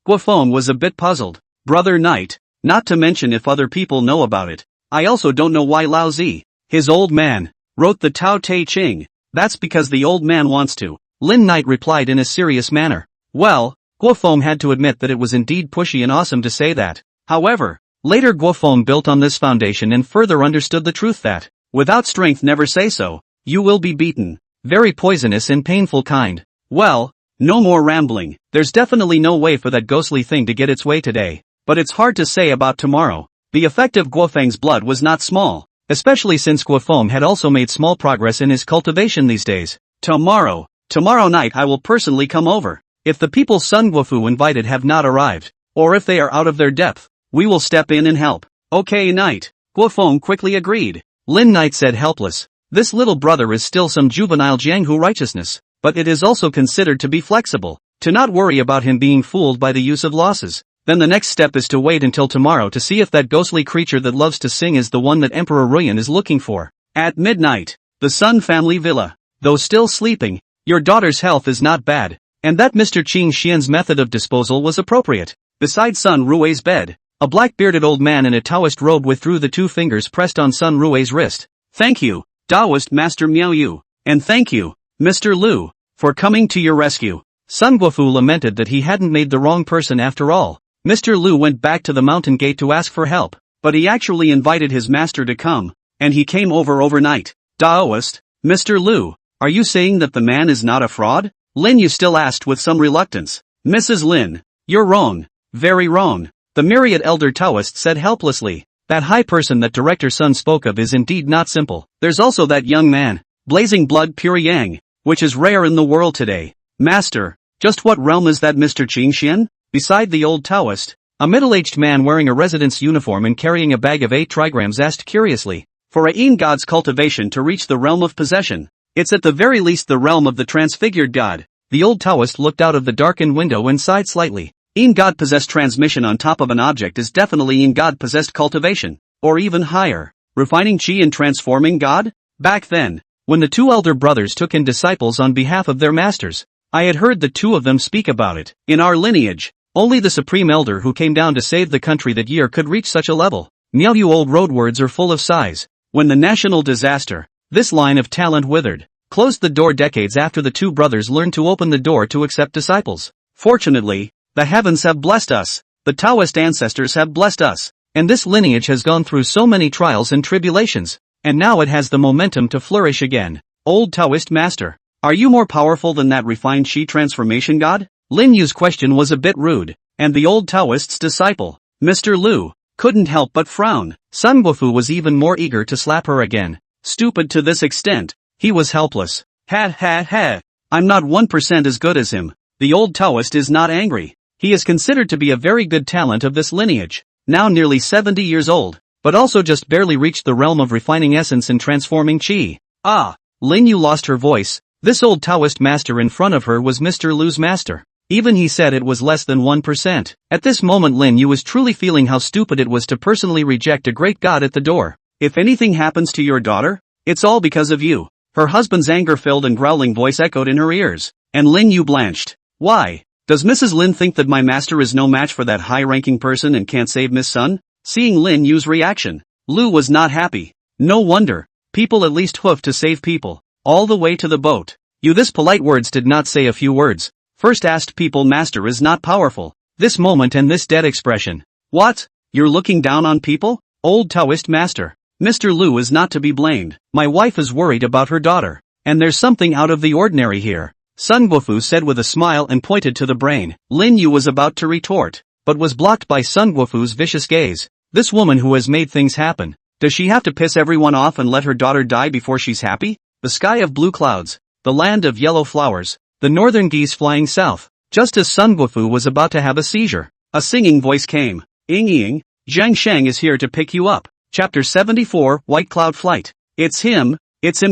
Guofeng was a bit puzzled. Brother Knight, not to mention if other people know about it. I also don't know why Laozi, his old man, wrote the Tao Te Ching. That's because the old man wants to. Lin Knight replied in a serious manner. Well, Guofeng had to admit that it was indeed pushy and awesome to say that. However, later Guofeng built on this foundation and further understood the truth that, without strength never say so, you will be beaten. Very poisonous and painful kind. Well, no more rambling. There's definitely no way for that ghostly thing to get its way today. But it's hard to say about tomorrow. The effect of Guofeng's blood was not small, especially since Guofeng had also made small progress in his cultivation these days. Tomorrow night I will personally come over. If the people Sun Guofu invited have not arrived, or if they are out of their depth, we will step in and help. Okay, Knight. Guofeng quickly agreed. Lin Knight said helpless. This little brother is still some juvenile Jianghu righteousness, but it is also considered to be flexible, to not worry about him being fooled by the use of losses. Then the next step is to wait until tomorrow to see if that ghostly creature that loves to sing is the one that Emperor Ruyan is looking for. At midnight, the Sun family villa. Though still sleeping, your daughter's health is not bad, and that Mr. Qing Xian's method of disposal was appropriate. Beside Sun Rui's bed, a black-bearded old man in a Taoist robe withdrew the 2 fingers pressed on Sun Rui's wrist. Thank you, Taoist Master Miao Yu, and thank you, Mr. Lu, for coming to your rescue. Sun Guofu lamented that he hadn't made the wrong person after all. Mr. Lu went back to the mountain gate to ask for help, but he actually invited his master to come, and he came over overnight. Taoist, Mr. Lu, are you saying that the man is not a fraud? Lin Yu still asked with some reluctance. Mrs. Lin, you're wrong, very wrong. The myriad elder Taoist said helplessly. That high person that Director Sun spoke of is indeed not simple. There's also that young man, blazing blood pure yang, which is rare in the world today. Master, just what realm is that Mr. Qing Xian? Beside the old Taoist, a middle-aged man wearing a resident's uniform and carrying a bag of 8 trigrams asked curiously. For a Yin god's cultivation to reach the realm of possession, it's at the very least the realm of the transfigured god. The old Taoist looked out of the darkened window and sighed slightly. Yin god-possessed transmission on top of an object is definitely Yin god-possessed cultivation, or even higher, refining qi and transforming God? Back then, when the 2 elder brothers took in disciples on behalf of their masters, I had heard the 2 of them speak about it. In our lineage, only the supreme elder who came down to save the country that year could reach such a level. Miao old road words are full of sighs. When the national disaster, this line of talent withered, closed the door decades after the two brothers learned to open the door to accept disciples. Fortunately, the heavens have blessed us, the Taoist ancestors have blessed us, and this lineage has gone through so many trials and tribulations, and now it has the momentum to flourish again. Old Taoist master, are you more powerful than that refined Shi transformation god? Lin Yu's question was a bit rude, and the old Taoist's disciple, Mr. Lu, couldn't help but frown. Sun Guofu was even more eager to slap her again. Stupid to this extent, he was helpless. Ha ha ha, I'm not 1% as good as him. The old Taoist is not angry. He is considered to be a very good talent of this lineage, now nearly 70 years old, but also just barely reached the realm of refining essence and transforming Qi. Ah, Lin Yu lost her voice. This old Taoist master in front of her was Mr. Lu's master. Even he said it was less than 1%. At this moment Lin Yu was truly feeling how stupid it was to personally reject a great god at the door. If anything happens to your daughter, it's all because of you. Her husband's anger-filled and growling voice echoed in her ears, and Lin Yu blanched. Why? Does Mrs. Lin think that my master is no match for that high-ranking person and can't save Miss Sun? Seeing Lin Yu's reaction, Lu was not happy. No wonder. People at least hoof to save people. All the way to the boat. You this polite words did not say a few words. First asked people master is not powerful. This moment and this dead expression. What? You're looking down on people? Old Taoist master. Mr. Lu is not to be blamed. My wife is worried about her daughter. And there's something out of the ordinary here. Sun Guofu said with a smile and pointed to the brain. Lin Yu was about to retort, but was blocked by Sun Guofu's vicious gaze. This woman who has made things happen. Does she have to piss everyone off and let her daughter die before she's happy? The sky of blue clouds. The land of yellow flowers. The northern geese flying south. Just as Sun Guofu was about to have a seizure, a singing voice came. Ying, Zhang Sheng is here to pick you up. Chapter 74, White Cloud Flight. It's him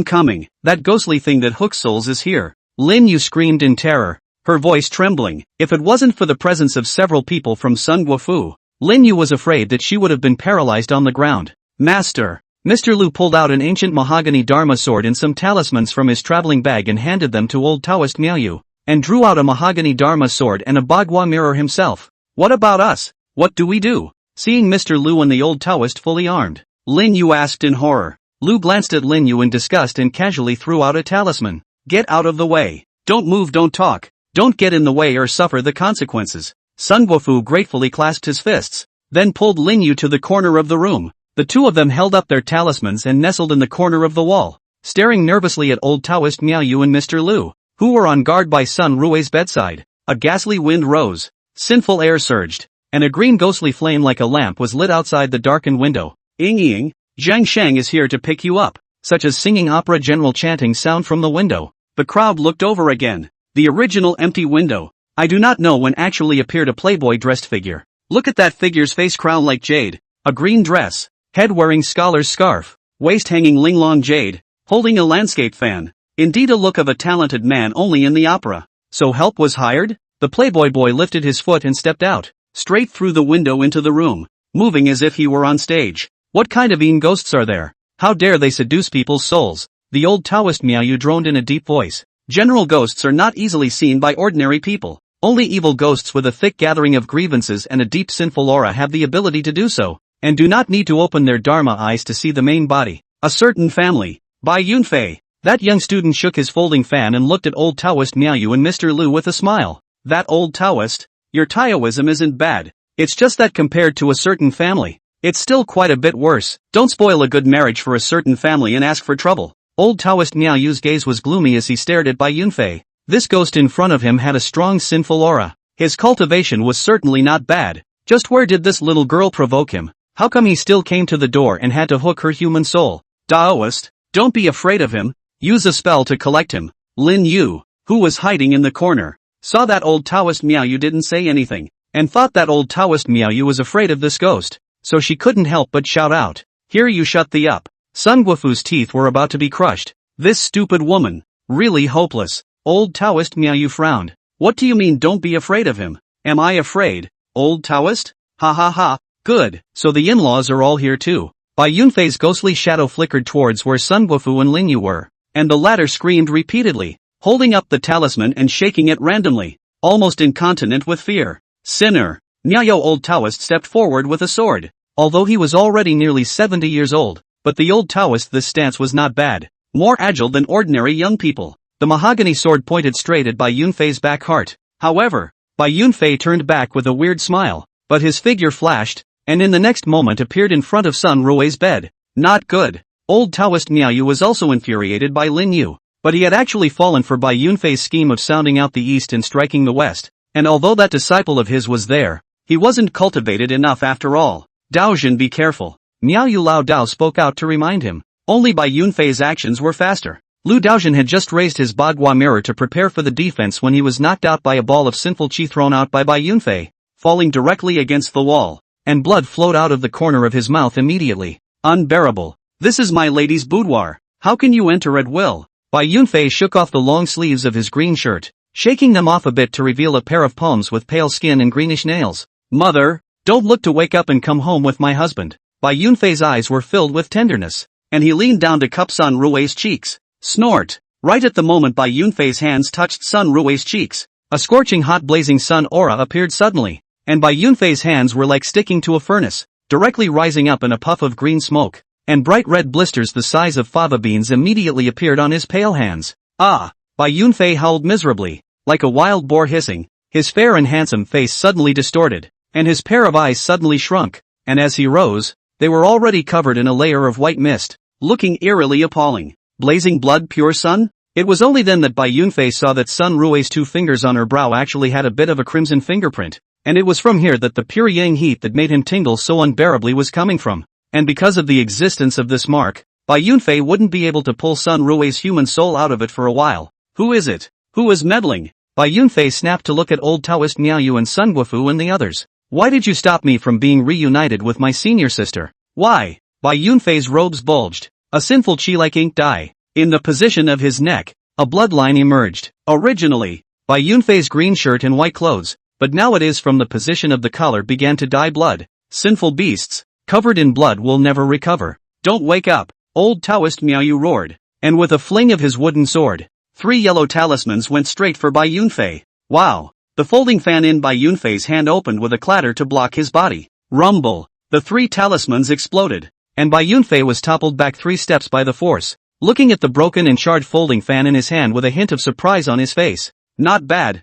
coming. That ghostly thing that hooks souls is here. Lin Yu screamed in terror, her voice trembling. If it wasn't for the presence of several people from Sun Guofu, Lin Yu was afraid that she would have been paralyzed on the ground. Master. Mr. Lu pulled out an ancient mahogany dharma sword and some talismans from his traveling bag and handed them to old Taoist Miaoyu, and drew out a mahogany dharma sword and a bagua mirror himself. What about us? What do we do? Seeing Mr. Lu and the old Taoist fully armed, Lin Yu asked in horror. Lu glanced at Lin Yu in disgust and casually threw out a talisman. Get out of the way. Don't move, don't talk. Don't get in the way or suffer the consequences. Sun Guofu gratefully clasped his fists, then pulled Lin Yu to the corner of the room. The two of them held up their talismans and nestled in the corner of the wall, staring nervously at old Taoist Miaoyu and Mr. Lu, who were on guard by Sun Rui's bedside. A ghastly wind rose, sinful air surged, and a green ghostly flame like a lamp was lit outside the darkened window. Ying, Zhang Sheng is here to pick you up. Such as singing opera general chanting sound from the window. The crowd looked over again. The original empty window. I do not know when actually appeared a playboy-dressed figure. Look at that figure's face crowned like jade, a green dress, head wearing scholar's scarf, waist hanging linglong jade, holding a landscape fan. Indeed a look of a talented man only in the opera. So help was hired? The playboy boy lifted his foot and stepped out, straight through the window into the room, moving as if he were on stage. What kind of ghosts are there? How dare they seduce people's souls? The old Taoist Miaoyu droned in a deep voice. General ghosts are not easily seen by ordinary people. Only evil ghosts with a thick gathering of grievances and a deep sinful aura have the ability to do so, and do not need to open their dharma eyes to see the main body. A certain family. By Yunfei. That young student shook his folding fan and looked at old Taoist Miaoyu and Mr. Lu with a smile. That old Taoist? Your Taoism isn't bad. It's just that compared to a certain family, it's still quite a bit worse. Don't spoil a good marriage for a certain family and ask for trouble. Old Taoist Miaoyu's gaze was gloomy as he stared at Bai Yunfei. This ghost in front of him had a strong sinful aura. His cultivation was certainly not bad. Just where did this little girl provoke him? How come he still came to the door and had to hook her human soul? Taoist, don't be afraid of him. Use a spell to collect him. Lin Yu, who was hiding in the corner, saw that old Taoist Miaoyu didn't say anything, and thought that old Taoist Miaoyu was afraid of this ghost. So she couldn't help but shout out, "Here, you shut thee up." Sun Guofu's teeth were about to be crushed. This stupid woman. Really hopeless. Old Taoist Miaoyu frowned. What do you mean don't be afraid of him? Am I afraid? Old Taoist? Ha ha ha. Good. So the in-laws are all here too. Bai Yunfei's ghostly shadow flickered towards where Sun Guofu and Lin Yu were, and the latter screamed repeatedly, holding up the talisman and shaking it randomly, almost incontinent with fear. Sinner. Miaoyu old Taoist stepped forward with a sword. Although he was already nearly 70 years old, but the old Taoist this stance was not bad. more agile than ordinary young people. The mahogany sword pointed straight at Bai Yunfei's back heart. However, Bai Yunfei turned back with a weird smile, but his figure flashed, and in the next moment appeared in front of Sun Rui's bed. Not good. Old Taoist Miaoyu was also infuriated by Lin Yu, but he had actually fallen for Bai Yunfei's scheme of sounding out the east and striking the west, and although that disciple of his was there, he wasn't cultivated enough after all. Daojin, be careful. Miaoyu Lao Dao spoke out to remind him. Only Bai Yunfei's actions were faster. Lu Daojin had just raised his Bagua mirror to prepare for the defense when he was knocked out by a ball of sinful chi thrown out by Bai Yunfei, falling directly against the wall, and blood flowed out of the corner of his mouth immediately. Unbearable. This is my lady's boudoir. How can you enter at will? Bai Yunfei shook off the long sleeves of his green shirt, shaking them off a bit to reveal a pair of palms with pale skin and greenish nails. Mother, don't look to wake up and come home with my husband. Bai Yunfei's eyes were filled with tenderness, and he leaned down to cup Sun Rui's cheeks. Snort. Right at the moment Bai Yunfei's hands touched Sun Rui's cheeks, a scorching hot blazing sun aura appeared suddenly, and Bai Yunfei's hands were like sticking to a furnace, directly rising up in a puff of green smoke, and bright red blisters the size of fava beans immediately appeared on his pale hands. Ah! Bai Yunfei howled miserably, like a wild boar hissing, his fair and handsome face suddenly distorted, and his pair of eyes suddenly shrunk, and as he rose, they were already covered in a layer of white mist, looking eerily appalling. Blazing blood, pure sun? It was only then that Bai Yunfei saw that Sun Rui's 2 fingers on her brow actually had a bit of a crimson fingerprint, and it was from here that the pure yang heat that made him tingle so unbearably was coming from. And because of the existence of this mark, Bai Yunfei wouldn't be able to pull Sun Rui's human soul out of it for a while. Who is it? Who is meddling? Bai Yunfei snapped to look at old Taoist Miaoyu and Sun Guofu and the others. Why did you stop me from being reunited with my senior sister? Why? Bai Yunfei's robes bulged. A sinful chi-like ink dye. In the position of his neck, a bloodline emerged. Originally, Bai Yunfei's green shirt and white clothes, but now it is from the position of the collar began to dye blood. Sinful beasts, covered in blood will never recover. Don't wake up, old Taoist Miaoyu roared, and with a fling of his wooden sword, 3 yellow talismans went straight for Bai Yunfei. Wow! The folding fan in Bai Yunfei's hand opened with a clatter to block his body. Rumble! The 3 talismans exploded, and Bai Yunfei was toppled back 3 steps by the force, looking at the broken and charred folding fan in his hand with a hint of surprise on his face. Not bad,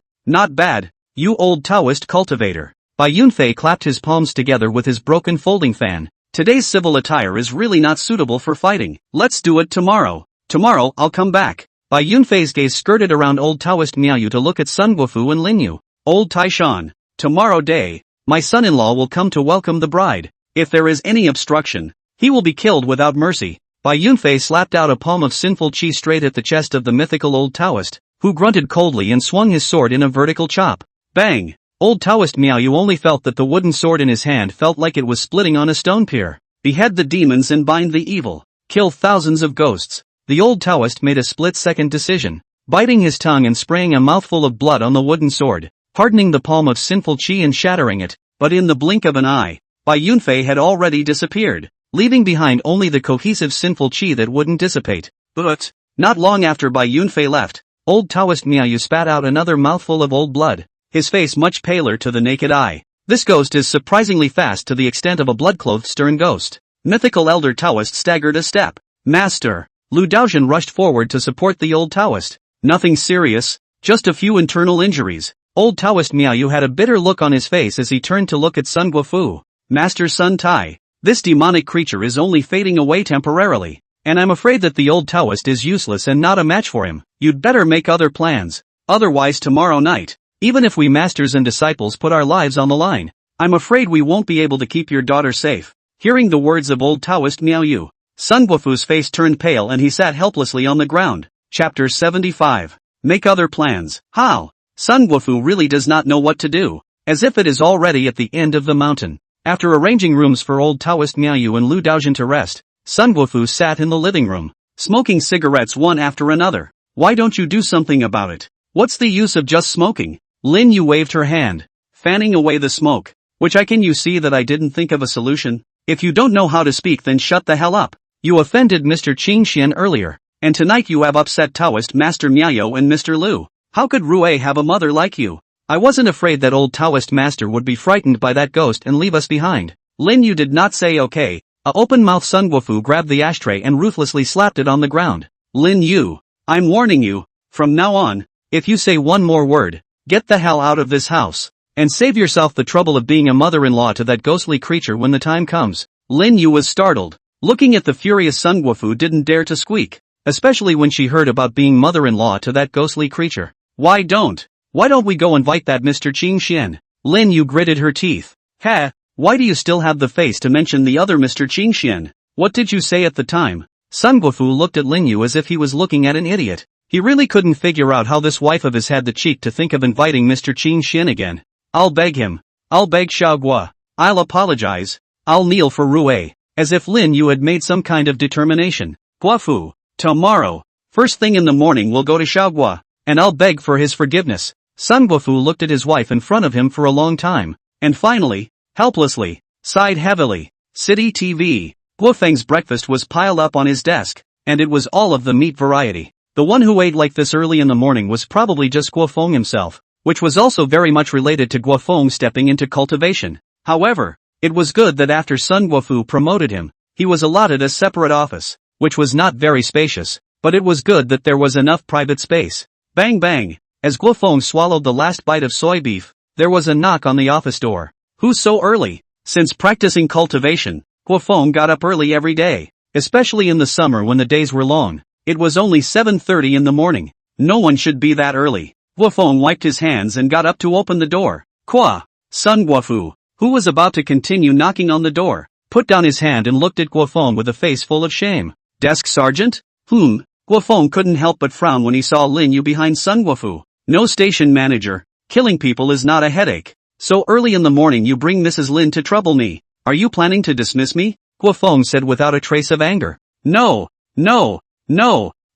you old Taoist cultivator. Bai Yunfei clapped his palms together with his broken folding fan. Today's civil attire is really not suitable for fighting. Let's do it tomorrow. Tomorrow I'll come back. Bai Yunfei's gaze skirted around old Taoist Miaoyu to look at Sun Guofu and Lin Yu. Old Taishan, tomorrow day, my son-in-law will come to welcome the bride. If there is any obstruction, he will be killed without mercy. Bai Yunfei slapped out a palm of sinful chi straight at the chest of the mythical old Taoist, who grunted coldly and swung his sword in a vertical chop. Bang! Old Taoist Miaoyu only felt that the wooden sword in his hand felt like it was splitting on a stone pier. Behead the demons and bind the evil. Kill thousands of ghosts. The old Taoist made a split-second decision, biting his tongue and spraying a mouthful of blood on the wooden sword, hardening the palm of sinful chi and shattering it, but in the blink of an eye, Bai Yunfei had already disappeared, leaving behind only the cohesive sinful chi that wouldn't dissipate. But, not long after Bai Yunfei left, old Taoist Miaoyu spat out another mouthful of old blood, his face much paler to the naked eye. This ghost is surprisingly fast to the extent of a blood-clothed stern ghost. Mythical elder Taoist staggered a step. Master! Lu Daojin rushed forward to support the old Taoist. Nothing serious, just a few internal injuries. Old Taoist Miaoyu had a bitter look on his face as he turned to look at Sun Guofu. Master Sun Tai, this demonic creature is only fading away temporarily, and I'm afraid that the old Taoist is useless and not a match for him. You'd better make other plans. Otherwise tomorrow night, even if we masters and disciples put our lives on the line, I'm afraid we won't be able to keep your daughter safe. Hearing the words of old Taoist Miaoyu, Sun Guofu's face turned pale and he sat helplessly on the ground. Chapter 75. Make other plans. How? Sun Guofu really does not know what to do, as if it is already at the end of the mountain. After arranging rooms for old Taoist Miaoyu and Lu Daojin to rest, Sun Guofu sat in the living room, smoking cigarettes one after another. Why don't you do something about it? What's the use of just smoking? Lin Yu waved her hand, fanning away the smoke. Which can you see that I didn't think of a solution? If you don't know how to speak then shut the hell up. You offended Mr. Qing Xian earlier, and tonight you have upset Taoist Master Miaoyu and Mr. Lu. How could Rui have a mother like you? I wasn't afraid that old Taoist master would be frightened by that ghost and leave us behind. Lin Yu did not say okay. A open-mouthed Sun Guofu grabbed the ashtray and ruthlessly slapped it on the ground. Lin Yu, I'm warning you, from now on, if you say one more word, get the hell out of this house, and save yourself the trouble of being a mother-in-law to that ghostly creature when the time comes. Lin Yu was startled. Looking at the furious Sun Guofu didn't dare to squeak, especially when she heard about being mother-in-law to that ghostly creature. Why don't we go invite that Mr. Qing Xian? Lin Yu gritted her teeth. Why do you still have the face to mention the other Mr. Qing Xian? What did you say at the time? Sun Guofu looked at Lin Yu as if he was looking at an idiot. He really couldn't figure out how this wife of his had the cheek to think of inviting Mr. Qing Xian again. I'll beg him. I'll beg Xiao Gua. I'll apologize. I'll kneel for Rui. As if Lin Yu had made some kind of determination. Guofu, tomorrow, first thing in the morning we'll go to Xiao Gua, and I'll beg for his forgiveness. Sun Guofu looked at his wife in front of him for a long time, and finally, helplessly, sighed heavily. City TV. Guofeng's breakfast was piled up on his desk, and it was all of the meat variety. The one who ate like this early in the morning was probably just Guofeng himself, which was also very much related to Guofeng stepping into cultivation. However, it was good that after Sun Guofu promoted him, he was allotted a separate office, which was not very spacious, but it was good that there was enough private space. Bang bang! As Guofeng swallowed the last bite of soy beef, there was a knock on the office door. Who's so early? Since practicing cultivation, Guofeng got up early every day, especially in the summer when the days were long. It was only 7:30 in the morning. No one should be that early. Guofeng wiped his hands and got up to open the door. Qua! Sun Guofu, who was about to continue knocking on the door, put down his hand and looked at Guofeng with a face full of shame. Desk sergeant? Guofeng couldn't help but frown when he saw Lin Yu behind Sun Guofu. No station manager. Killing people is not a headache. So early in the morning you bring Mrs. Lin to trouble me. Are you planning to dismiss me? Guofeng said without a trace of anger. No,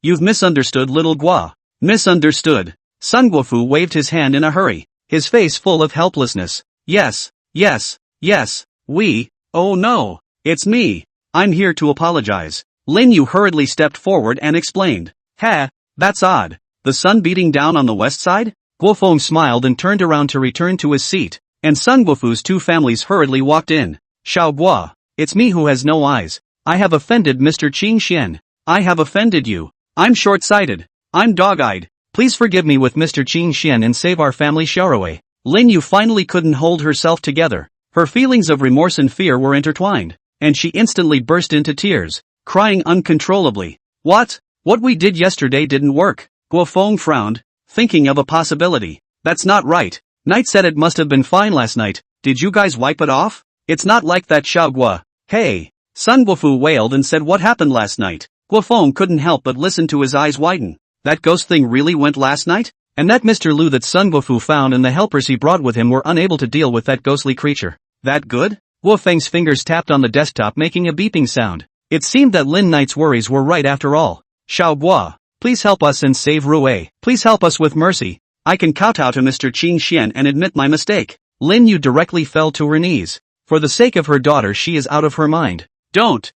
you've misunderstood little Gua. Misunderstood. Sun Guofu waved his hand in a hurry, his face full of helplessness. Yes, oh no, it's me. I'm here to apologize. Lin Yu hurriedly stepped forward and explained. That's odd. The sun beating down on the west side? Guofeng smiled and turned around to return to his seat, and Sun Guofu's two families hurriedly walked in. Xiao Gua, it's me who has no eyes. I have offended Mr. Qing Xian. I have offended you. I'm short-sighted. I'm dog-eyed. Please forgive me with Mr. Qing Xian and save our family Xiaorui. Lin Yu finally couldn't hold herself together. Her feelings of remorse and fear were intertwined, and she instantly burst into tears, crying uncontrollably. What we did yesterday didn't work. Guofeng frowned, thinking of a possibility. That's not right. Knight said it must have been fine last night. Did you guys wipe it off? It's not like that, Xiao Gua. Hey! Sun Guofu wailed and said what happened last night. Guofeng couldn't help but listen to his eyes widen. That ghost thing really went last night? And that Mr. Lu that Sun Guofu found and the helpers he brought with him were unable to deal with that ghostly creature. That good? Guofeng's fingers tapped on the desktop making a beeping sound. It seemed that Lin Knight's worries were right after all. Xiao Gua, please help us and save Rui. Please help us with mercy. I can kowtow to Mr. Qing Xian and admit my mistake. Lin Yu directly fell to her knees. For the sake of her daughter she is out of her mind. Don't.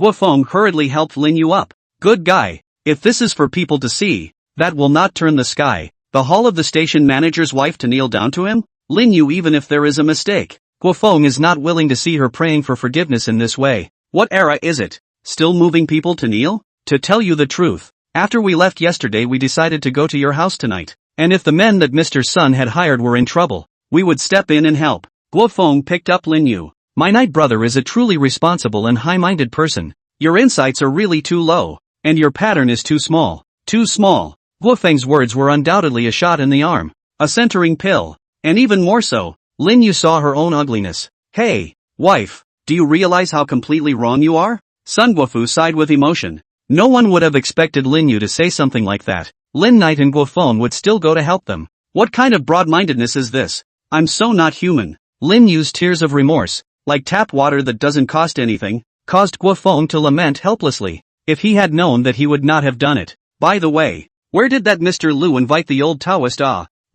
Guofeng hurriedly helped Lin Yu up. Good guy. If this is for people to see, that will not turn the sky. The hall of the station manager's wife to kneel down to him? Lin Yu, even if there is a mistake, Guofeng is not willing to see her praying for forgiveness in this way. What era is it? Still moving people to kneel? To tell you the truth, after we left yesterday we decided to go to your house tonight. And if the men that Mr. Sun had hired were in trouble, we would step in and help. Guofeng picked up Lin Yu. My Knight brother is a truly responsible and high-minded person. Your insights are really too low, and your pattern is too small. Too small. Guofeng's words were undoubtedly a shot in the arm, a centering pill, and even more so, Lin Yu saw her own ugliness. Hey, wife, do you realize how completely wrong you are? Sun Guofu sighed with emotion. No one would have expected Lin Yu to say something like that. Lin Knight and Guofeng would still go to help them. What kind of broad-mindedness is this? I'm so not human. Lin Yu's tears of remorse, like tap water that doesn't cost anything, caused Guofeng to lament helplessly. If he had known that he would not have done it. By the way, where did that Mr. Lu invite the old Taoist?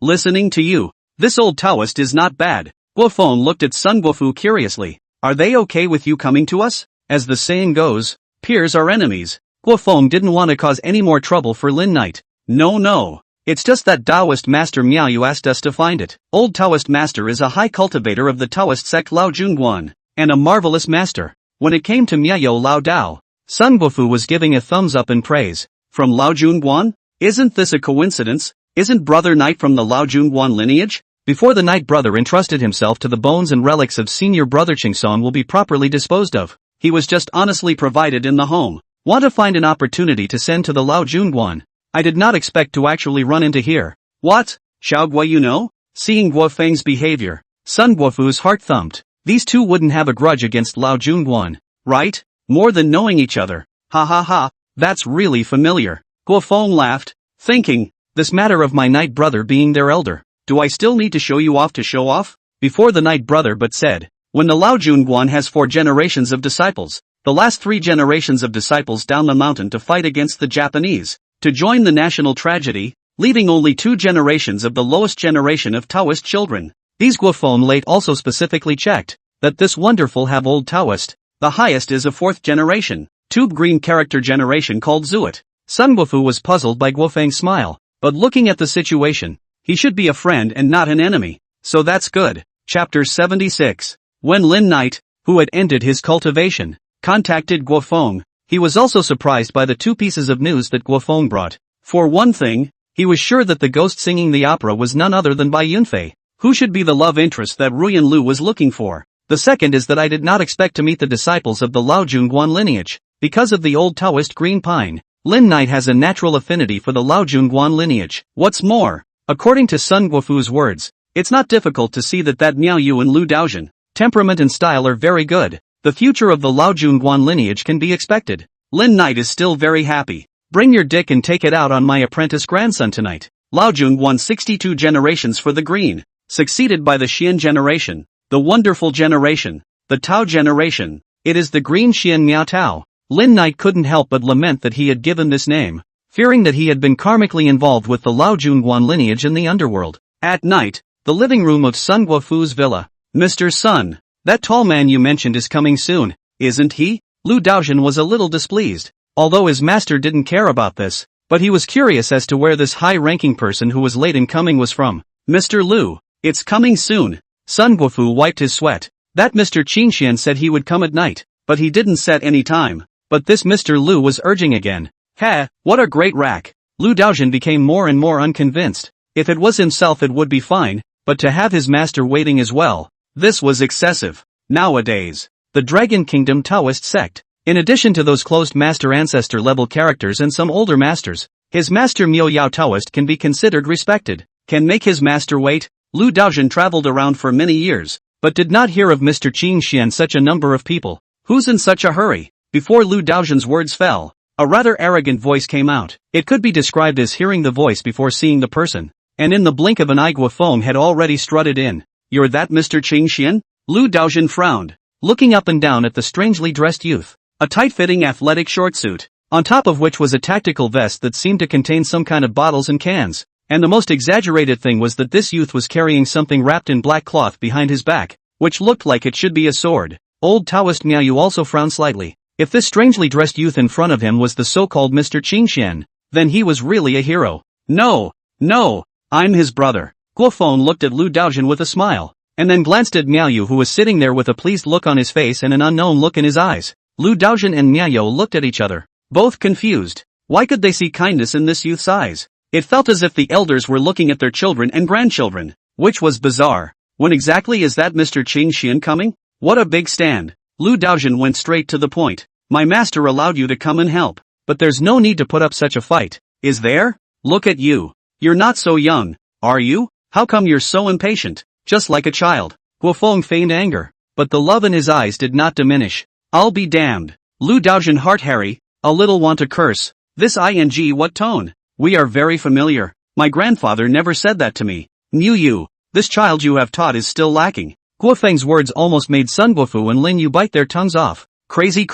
Listening to you. This old Taoist is not bad. Guofeng looked at Sun Guofu curiously. Are they okay with you coming to us? As the saying goes, peers are enemies. Guofeng didn't want to cause any more trouble for Lin Knight. No. It's just that Taoist master Miaoyu asked us to find it. Old Taoist master is a high cultivator of the Taoist sect Lao Junguan, and a marvelous master. When it came to Miaoyu Lao Dao, Sun Guofu was giving a thumbs up in praise. From Lao Junguan? Isn't this a coincidence? Isn't Brother Knight from the Lao Junguan lineage? Before the Knight brother entrusted himself to the bones and relics of senior brother Chingsong will be properly disposed of, he was just honestly provided in the home. Want to find an opportunity to send to the Lao Junguan. I did not expect to actually run into here. What? Xiao Gui, you know? Seeing Guo Feng's behavior, Sun Guofu's heart thumped. These two wouldn't have a grudge against Lao Junguan, right? More than knowing each other. Ha ha ha, that's really familiar. Guo Feng laughed, thinking, this matter of my Knight brother being their elder. Do I still need to show you off to show off? Before the Knight brother but said, when the Lao Junguan has 4 generations of disciples, the last 3 generations of disciples down the mountain to fight against the Japanese, to join the national tragedy, leaving only 2 generations of the lowest generation of Taoist children. These Guofeng late also specifically checked, that this wonderful have old Taoist, the highest is a 4th generation, tube green character generation called Zuot. Sun Guofu was puzzled by Guofeng's smile, but looking at the situation, he should be a friend and not an enemy, so that's good. Chapter 76. When Lin Knight, who had ended his cultivation, contacted Guofeng, he was also surprised by the 2 pieces of news that Guofeng brought. For one thing, he was sure that the ghost singing the opera was none other than Bai Yunfei, who should be the love interest that Ruyan Lu was looking for. The second is that I did not expect to meet the disciples of the Lao Junguan lineage, because of the old Taoist green pine. Lin Knight has a natural affinity for the Lao Junguan lineage. What's more, according to Sun Guofu's words, it's not difficult to see that Miao Yu and Lu Daojin, temperament and style are very good. The future of the Lao Junguan lineage can be expected. Lin Knight is still very happy. Bring your dick and take it out on my apprentice grandson tonight. Lao Junguan 62 generations for the green, succeeded by the Xian generation, the wonderful generation, the Tao generation. It is the green Xian Miao Tao. Lin Knight couldn't help but lament that he had given this name, fearing that he had been karmically involved with the Lao Junguan lineage in the underworld. At night, the living room of Sun Guofu's villa. Mr. Sun, that tall man you mentioned is coming soon, isn't he? Lu Daojin was a little displeased, although his master didn't care about this, but he was curious as to where this high-ranking person who was late in coming was from. Mr. Lu, it's coming soon. Sun Guofu wiped his sweat. That Mr. Qingxian said he would come at night, but he didn't set any time. But this Mr. Lu was urging again. Ha, what a great rack. Lu Daojin became more and more unconvinced. If it was himself it would be fine, but to have his master waiting as well, this was excessive. Nowadays, the Dragon Kingdom Taoist sect, in addition to those closed master ancestor level characters and some older masters, his master Miao Yao Taoist can be considered respected. Can make his master wait? Lu Daojin traveled around for many years, but did not hear of Mr. Qingxian such a number of people. Who's in such a hurry? Before Lu Daojin's words fell, a rather arrogant voice came out. It could be described as hearing the voice before seeing the person, and in the blink of an eye Guofeng had already strutted in. You're that Mr. Qingxian? Lu Daojin frowned, looking up and down at the strangely dressed youth. A tight-fitting athletic shortsuit, on top of which was a tactical vest that seemed to contain some kind of bottles and cans. And the most exaggerated thing was that this youth was carrying something wrapped in black cloth behind his back, which looked like it should be a sword. Old Taoist Miao Yu also frowned slightly. If this strangely dressed youth in front of him was the so-called Mr. Qingxian, then he was really a hero. No, I'm his brother. Guofeng looked at Lu Daojin with a smile, and then glanced at Miao Yu who was sitting there with a pleased look on his face and an unknown look in his eyes. Lu Daojin and Miao Yu looked at each other, both confused. Why could they see kindness in this youth's eyes? It felt as if the elders were looking at their children and grandchildren, which was bizarre. When exactly is that Mr. Qingxian coming? What a big stand. Lu Daojin went straight to the point. My master allowed you to come and help, but there's no need to put up such a fight, is there? Look at you. You're not so young, are you? How come you're so impatient, just like a child? Guofeng feigned anger, but the love in his eyes did not diminish. I'll be damned. Lu Daojin heart Harry, a little want to curse. This ing what tone? We are very familiar. My grandfather never said that to me. Miao Yu, this child you have taught is still lacking. Guofeng's words almost made Sun Guofu and Lin Yu bite their tongues off. Crazy.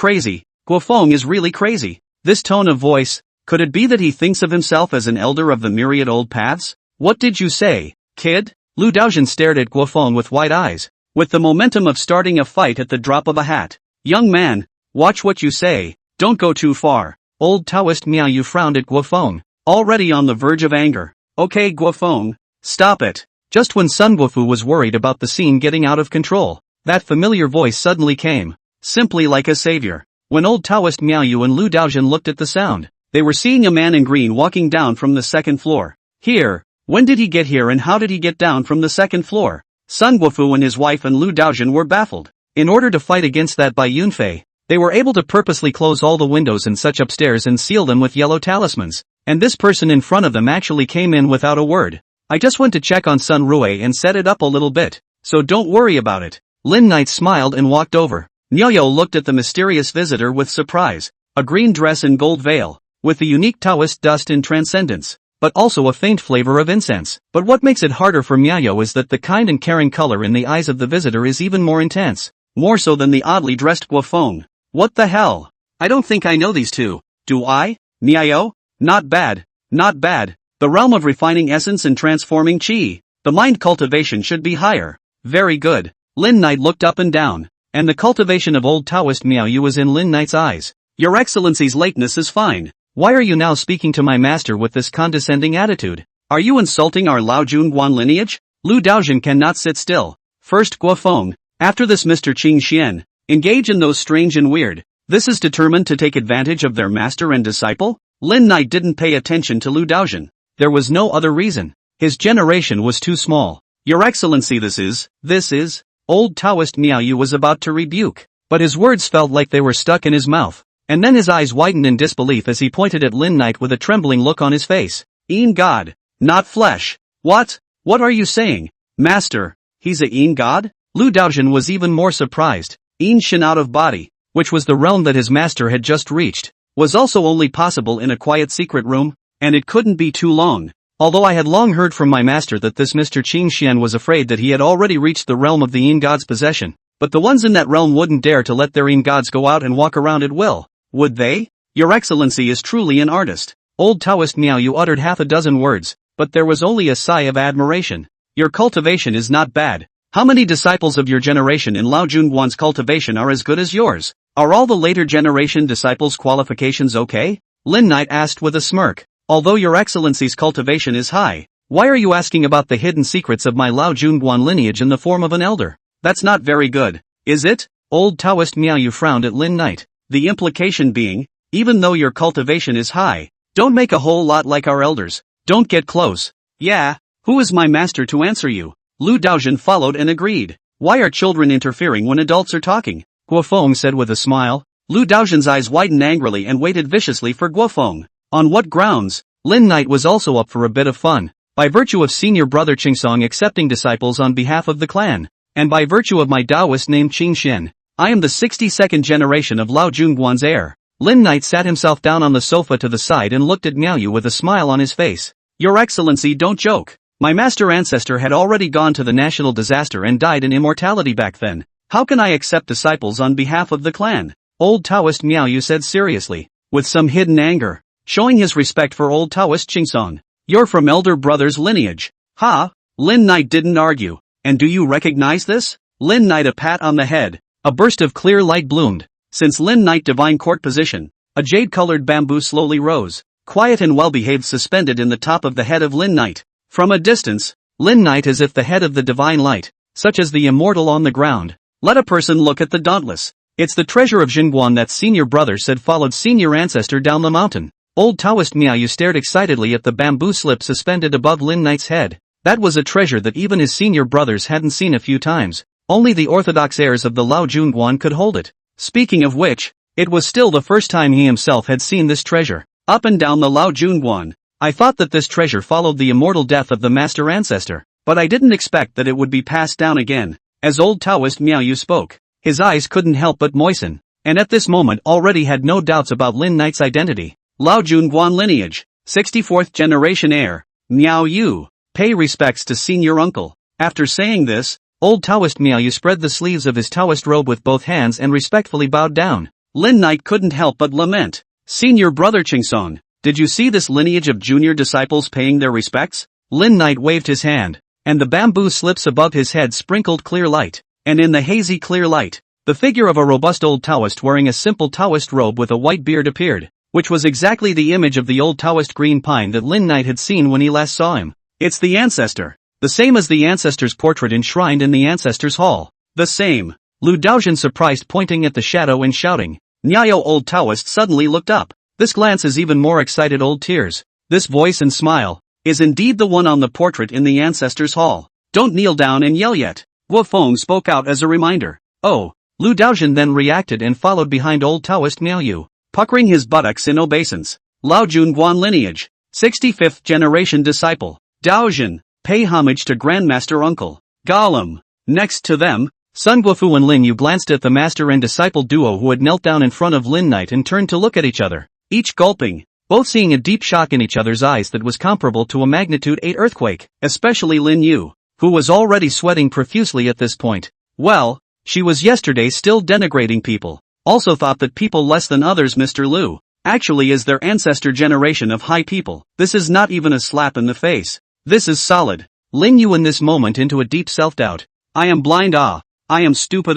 Guofeng is really crazy. This tone of voice, could it be that he thinks of himself as an elder of the myriad old paths? What did you say, kid? Lu Daojin stared at Guofeng with wide eyes, with the momentum of starting a fight at the drop of a hat. Young man, watch what you say, don't go too far. Old Taoist Miao Yu frowned at Guofeng, already on the verge of anger. Okay Guofeng, stop it. Just when Sun Guofu was worried about the scene getting out of control, that familiar voice suddenly came, simply like a savior. When old Taoist Miaoyu and Lu Daojian looked at the sound, they were seeing a man in green walking down from the second floor. Here, when did he get here and how did he get down from the second floor? Sun Guofu and his wife and Lu Daojian were baffled. In order to fight against that by Yunfei, they were able to purposely close all the windows and such upstairs and seal them with yellow talismans, and this person in front of them actually came in without a word. I just went to check on Sun Rue and set it up a little bit, so don't worry about it. Lin Knight smiled and walked over. Nyoyo looked at the mysterious visitor with surprise. A green dress and gold veil, with the unique Taoist dust in transcendence, but also a faint flavor of incense. But what makes it harder for Miaoyu is that the kind and caring color in the eyes of the visitor is even more intense. More so than the oddly dressed Guofeng. What the hell? I don't think I know these two. Do I? Miaoyu? Not bad. Not bad. The realm of refining essence and transforming chi. The mind cultivation should be higher. Very good. Lin Knight looked up and down, and the cultivation of old Taoist Miaoyu was in Lin Knight's eyes. Your Excellency's lateness is fine. Why are you now speaking to my master with this condescending attitude? Are you insulting our Lao Junguan lineage? Lu Daojian cannot sit still. First Guofeng, after this Mr. Qing Xian, engage in those strange and weird. This is determined to take advantage of their master and disciple? Lin Knight didn't pay attention to Lu Daojian. There was no other reason. His generation was too small. Your Excellency, this is, old Taoist Miaoyu was about to rebuke, but his words felt like they were stuck in his mouth, and then his eyes widened in disbelief as he pointed at Lin Knight with a trembling look on his face. Een God, not flesh. What? What are you saying? Master, he's a Een God? Lu Daojian was even more surprised. Een Shin out of body, which was the realm that his master had just reached, was also only possible in a quiet secret room, and it couldn't be too long. Although I had long heard from my master that this Mr. Qing Xian was afraid that he had already reached the realm of the Een God's possession, but the ones in that realm wouldn't dare to let their Een Gods go out and walk around at will, would they? Your Excellency is truly an artist. Old Taoist Miaoyu uttered half a dozen words, but there was only a sigh of admiration. Your cultivation is not bad. How many disciples of your generation in Lao Junguan's cultivation are as good as yours? Are all the later generation disciples' qualifications okay? Lin Knight asked with a smirk. Although your Excellency's cultivation is high, why are you asking about the hidden secrets of my Lao Junguan lineage in the form of an elder? That's not very good, is it? Old Taoist Miaoyu frowned at Lin Knight. The implication being, even though your cultivation is high, don't make a whole lot like our elders. Don't get close. Yeah, who is my master to answer you? Lu Daojian followed and agreed. Why are children interfering when adults are talking? Guofeng said with a smile. Lu Daojian's eyes widened angrily and waited viciously for Guofeng. On what grounds? Lin Knight was also up for a bit of fun. By virtue of senior brother Qingsong accepting disciples on behalf of the clan, and by virtue of my Taoist named Qing Xian, I am the 62nd generation of Lao Junguan's heir. Lin Knight sat himself down on the sofa to the side and looked at Miaoyu with a smile on his face. Your Excellency, don't joke. My master ancestor had already gone to the national disaster and died in immortality back then. How can I accept disciples on behalf of the clan? Old Taoist Miaoyu said seriously, with some hidden anger, showing his respect for old Taoist Qingsong. You're from elder brother's lineage. Ha! Lin Knight didn't argue. And do you recognize this? Lin Knight a pat on the head. A burst of clear light bloomed. Since Lin Knight divine court position, a jade-colored bamboo slowly rose, quiet and well-behaved, suspended in the top of the head of Lin Knight. From a distance, Lin Knight as if the head of the divine light, such as the immortal on the ground. Let a person look at the dauntless. It's the treasure of Jingguan that senior brother said followed senior ancestor down the mountain. Old Taoist Miaoyu stared excitedly at the bamboo slip suspended above Lin Knight's head. That was a treasure that even his senior brothers hadn't seen a few times. Only the orthodox heirs of the Lao Junguan could hold it. Speaking of which, it was still the first time he himself had seen this treasure. Up and down the Lao Junguan, I thought that this treasure followed the immortal death of the master ancestor, but I didn't expect that it would be passed down again. As old Taoist Miaoyu spoke, his eyes couldn't help but moisten, and at this moment already had no doubts about Lin Knight's identity. Lao Junguan lineage, 64th generation heir, Miaoyu, pay respects to senior uncle. After saying this, old Taoist Miaoyu spread the sleeves of his Taoist robe with both hands and respectfully bowed down. Lin Knight couldn't help but lament. Senior brother Qingsong, did you see this lineage of junior disciples paying their respects? Lin Knight waved his hand, and the bamboo slips above his head sprinkled clear light, and in the hazy clear light, the figure of a robust old Taoist wearing a simple Taoist robe with a white beard appeared, which was exactly the image of the old Taoist green pine that Lin Knight had seen when he last saw him. It's the ancestor. The same as the ancestor's portrait enshrined in the ancestor's hall. The same. Lu Daojian surprised, pointing at the shadow and shouting. Nyayo old Taoist suddenly looked up. This glance is even more excited old tears. This voice and smile is indeed the one on the portrait in the ancestors' hall. Don't kneel down and yell yet. Guo Feng spoke out as a reminder. Oh. Lu Daojin then reacted and followed behind old Taoist Miaoyu, puckering his buttocks in obeisance. Lao Junguan lineage. 65th generation disciple. Daojin, pay homage to Grandmaster Uncle Gollum. Next to them, Sun Guofu and Lin Yu glanced at the master and disciple duo who had knelt down in front of Lin Knight and turned to look at each other, each gulping, both seeing a deep shock in each other's eyes that was comparable to a magnitude 8 earthquake, especially Lin Yu, who was already sweating profusely at this point. Well, she was yesterday still denigrating people, also thought that people less than others Mr. Lu actually is their ancestor generation of high people. This is not even a slap in the face. This is solid. Lin Yu in this moment into a deep self-doubt. I am blind I am stupid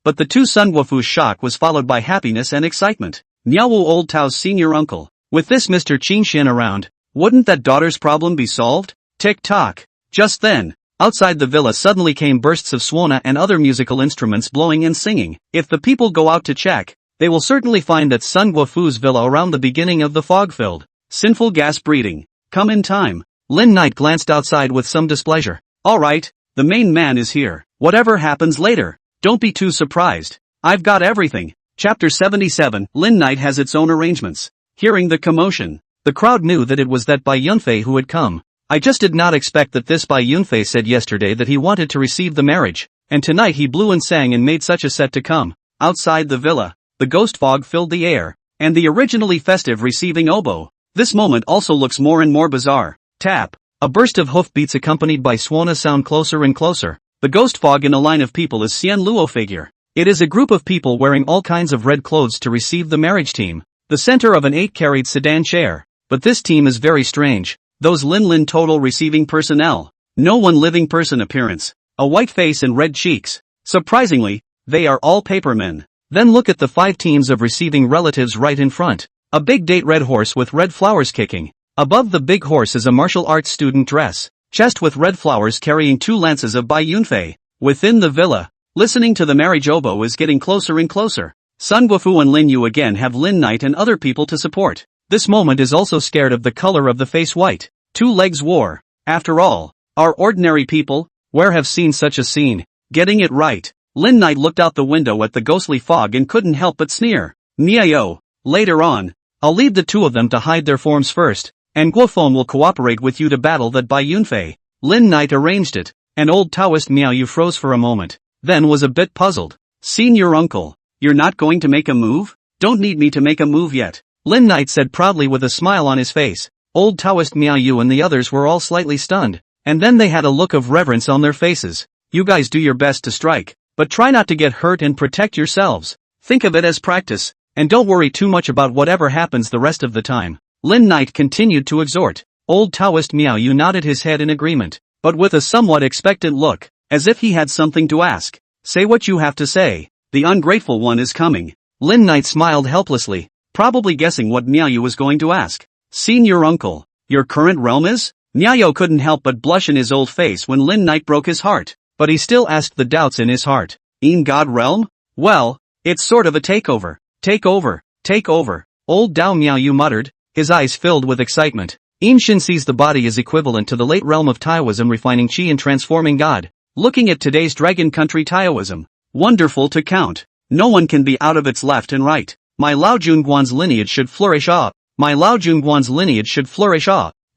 But the two Sun Guofu's shock was followed by happiness and excitement. Miao Wu old Tao's senior uncle. With this Mr. Qin Shen around, wouldn't that daughter's problem be solved? Tick-tock. Just then, outside the villa suddenly came bursts of suona and other musical instruments blowing and singing. If the people go out to check, they will certainly find that Sun Guofu's villa around the beginning of the fog-filled, sinful gas breeding. Come in time. Lin Knight glanced outside with some displeasure. Alright, the main man is here. Whatever happens later, don't be too surprised. I've got everything. Chapter 77. Lin Knight has its own arrangements. Hearing the commotion, the crowd knew that it was that Bai Yunfei who had come. I just did not expect that this Bai Yunfei said yesterday that he wanted to receive the marriage, and tonight he blew and sang and made such a set to come. Outside the villa, the ghost fog filled the air, and the originally festive receiving oboe. This moment also looks more and more bizarre. Tap. A burst of hoofbeats accompanied by suona sound closer and closer. The ghost fog in a line of people is Xian Luo figure. It is a group of people wearing all kinds of red clothes to receive the marriage team. The center of an 8-carried sedan chair. But this team is very strange. Those Lin total receiving personnel. No one living person appearance. A white face and red cheeks. Surprisingly, they are all papermen. Then look at the 5 teams of receiving relatives right in front. A big date red horse with red flowers kicking. Above the big horse is a martial arts student dress, chest with red flowers carrying 2 lances of Bai Yunfei. Within the villa, listening to the marriage oboe is getting closer and closer. Sun Guofu and Lin Yu again have Lin Knight and other people to support. This moment is also scared of the color of the face white. 2 legs war. After all, are ordinary people, where have seen such a scene? Getting it right. Lin Knight looked out the window at the ghostly fog and couldn't help but sneer. Miao, later on, I'll leave the 2 of them to hide their forms first, and Guofeng will cooperate with you to battle that Bai Yunfei. Lin Knight arranged it, and old Taoist Miaoyu froze for a moment, then was a bit puzzled. Senior uncle, you're not going to make a move? Don't need me to make a move yet, Lin Knight said proudly with a smile on his face. Old Taoist Miaoyu and the others were all slightly stunned, and then they had a look of reverence on their faces. You guys do your best to strike, but try not to get hurt and protect yourselves. Think of it as practice, and don't worry too much about whatever happens the rest of the time. Lin Knight continued to exhort. Old Taoist Miaoyu nodded his head in agreement, but with a somewhat expectant look, as if he had something to ask. Say what you have to say. The ungrateful one is coming. Lin Knight smiled helplessly, probably guessing what Miaoyu was going to ask. Senior uncle, your current realm is? Miaoyu couldn't help but blush in his old face when Lin Knight broke his heart, but he still asked the doubts in his heart. In God realm? Well, it's sort of a takeover. Take over. Old Dao Miaoyu muttered, his eyes filled with excitement. Shin sees the body as equivalent to the late realm of Taoism, refining Qi and transforming God. Looking at today's dragon country Taoism. Wonderful to count. No one can be out of its left and right. My Lao Junguan's lineage should flourish My Lao Junguan's lineage should flourish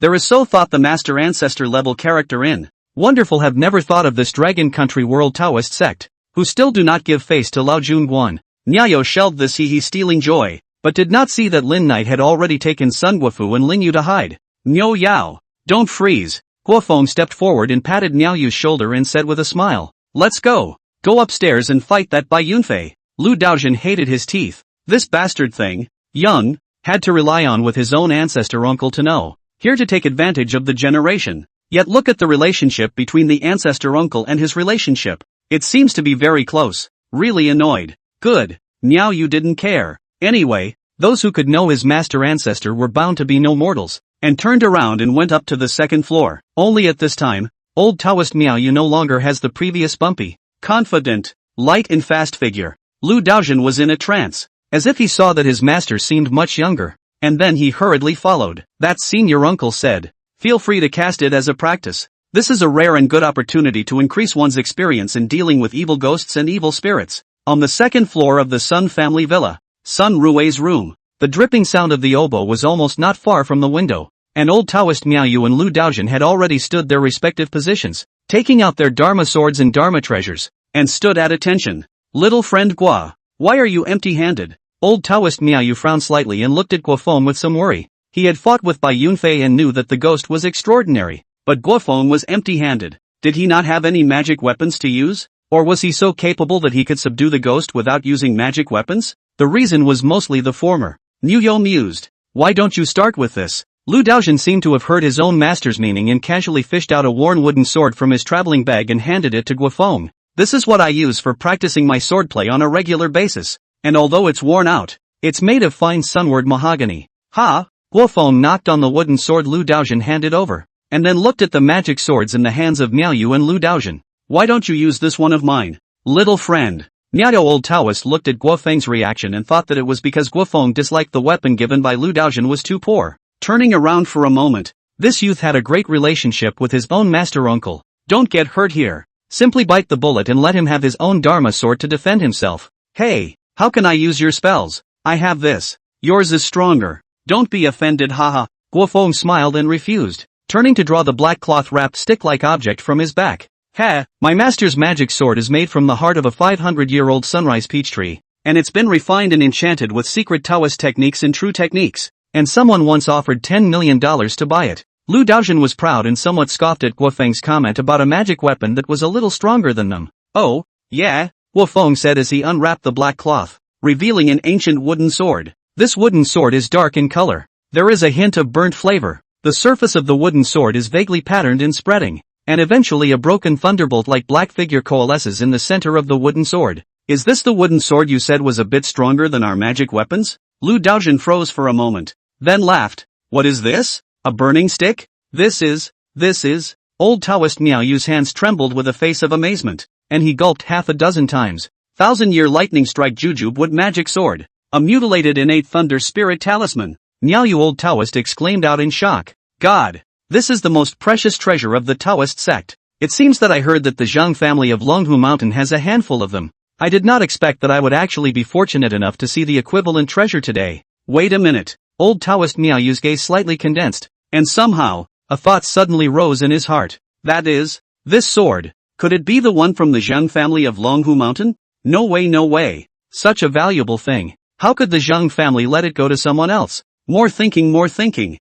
There is so thought the master ancestor level character in. Wonderful, have never thought of this dragon country world Taoist sect, who still do not give face to Lao Junguan. Nyayo shelved this he stealing joy, but did not see that Lin Knight had already taken Sun Guofu and Lin Yu to hide. Miao Yao, don't freeze. Guofeng stepped forward and patted Miao Yu's shoulder and said with a smile, let's go. Go upstairs and fight that Bai Yunfei. Lu Daojin hated his teeth. This bastard thing, young, had to rely on with his own ancestor uncle to know. Here to take advantage of the generation. Yet look at the relationship between the ancestor uncle and his relationship. It seems to be very close. Really annoyed. Good. Miao Yu didn't care. Anyway, those who could know his master ancestor were bound to be no mortals, and turned around and went up to the 2nd floor. Only at this time, old Taoist Miao Yu no longer has the previous bumpy, confident, light and fast figure. Lu Daojin was in a trance. as if he saw that his master seemed much younger. And then he hurriedly followed. That senior uncle said, "Feel free to cast it as a practice. This is a rare and good opportunity to increase one's experience in dealing with evil ghosts and evil spirits." On the second floor of the Sun family villa, Sun Rui's room, the dripping sound of the oboe was almost not far from the window, and old Taoist Miaoyu and Lu Daojian had already stood their respective positions, taking out their Dharma swords and Dharma treasures, and stood at attention. "Little friend Gua, why are you empty-handed?" Old Taoist Miaoyu frowned slightly and looked at Guofeng with some worry. He had fought with Bai Yunfei and knew that the ghost was extraordinary, but Guofeng was empty-handed. Did he not have any magic weapons to use? Or was he so capable that he could subdue the ghost without using magic weapons? The reason was mostly the former. Niuyo mused. "Why don't you start with this?" Lu Daojian seemed to have heard his own master's meaning and casually fished out a worn wooden sword from his traveling bag and handed it to Guofeng. "This is what I use for practicing my swordplay on a regular basis, and although it's worn out, it's made of fine sunward mahogany." "Ha!" Guofeng knocked on the wooden sword Lu Daojian handed over, and then looked at the magic swords in the hands of Miaoyu and Lu Daojian. "Why don't you use this one of mine, little friend?" Miaoyu old Taoist looked at Guofeng's reaction and thought that it was because Guofeng disliked the weapon given by Lu Daojian was too poor. Turning around for a moment, this youth had a great relationship with his own master uncle. "Don't get hurt here. Simply bite the bullet and let him have his own Dharma sword to defend himself." "Hey, how can I use your spells? I have this. Yours is stronger. Don't be offended, haha." Guofeng smiled and refused, turning to draw the black cloth-wrapped stick-like object from his back. "Ha, my master's magic sword is made from the heart of a 500-year-old sunrise peach tree, and it's been refined and enchanted with secret Taoist techniques and true techniques, and someone once offered $10 million to buy it." Lu Daojian was proud and somewhat scoffed at Guofeng's comment about a magic weapon that was a little stronger than them. "Oh, yeah," Guofeng said as he unwrapped the black cloth, revealing an ancient wooden sword. This wooden sword is dark in color. There is a hint of burnt flavor. The surface of the wooden sword is vaguely patterned and spreading, and eventually a broken thunderbolt-like black figure coalesces in the center of the wooden sword. "Is this the wooden sword you said was a bit stronger than our magic weapons?" Lu Daojian froze for a moment, then laughed. "What is this? A burning stick?" This is, Old Taoist Miaoyu's hands trembled with a face of amazement, and he gulped half a dozen times. "1,000-year lightning strike Jujube wood magic sword. A mutilated innate thunder spirit talisman." Miaoyu old Taoist exclaimed out in shock. "God! This is the most precious treasure of the Taoist sect. It seems that I heard that the Zhang family of Longhu Mountain has a handful of them. I did not expect that I would actually be fortunate enough to see the equivalent treasure today." "Wait a minute." Old Taoist Miaoyu's gaze slightly condensed, and somehow, a thought suddenly rose in his heart. "That is, this sword, could it be the one from the Zhang family of Longhu Mountain? No way, no way. Such a valuable thing. How could the Zhang family let it go to someone else? More thinking.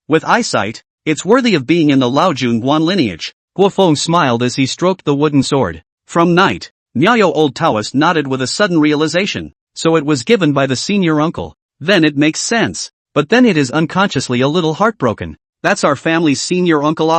With eyesight, it's worthy of being in the Laojun Guan lineage." Guofeng smiled as he stroked the wooden sword. "From night." Miaoyu old Taoist nodded with a sudden realization. "So it was given by the senior uncle. Then it makes sense. But then it is unconsciously a little heartbroken. That's our family's senior uncle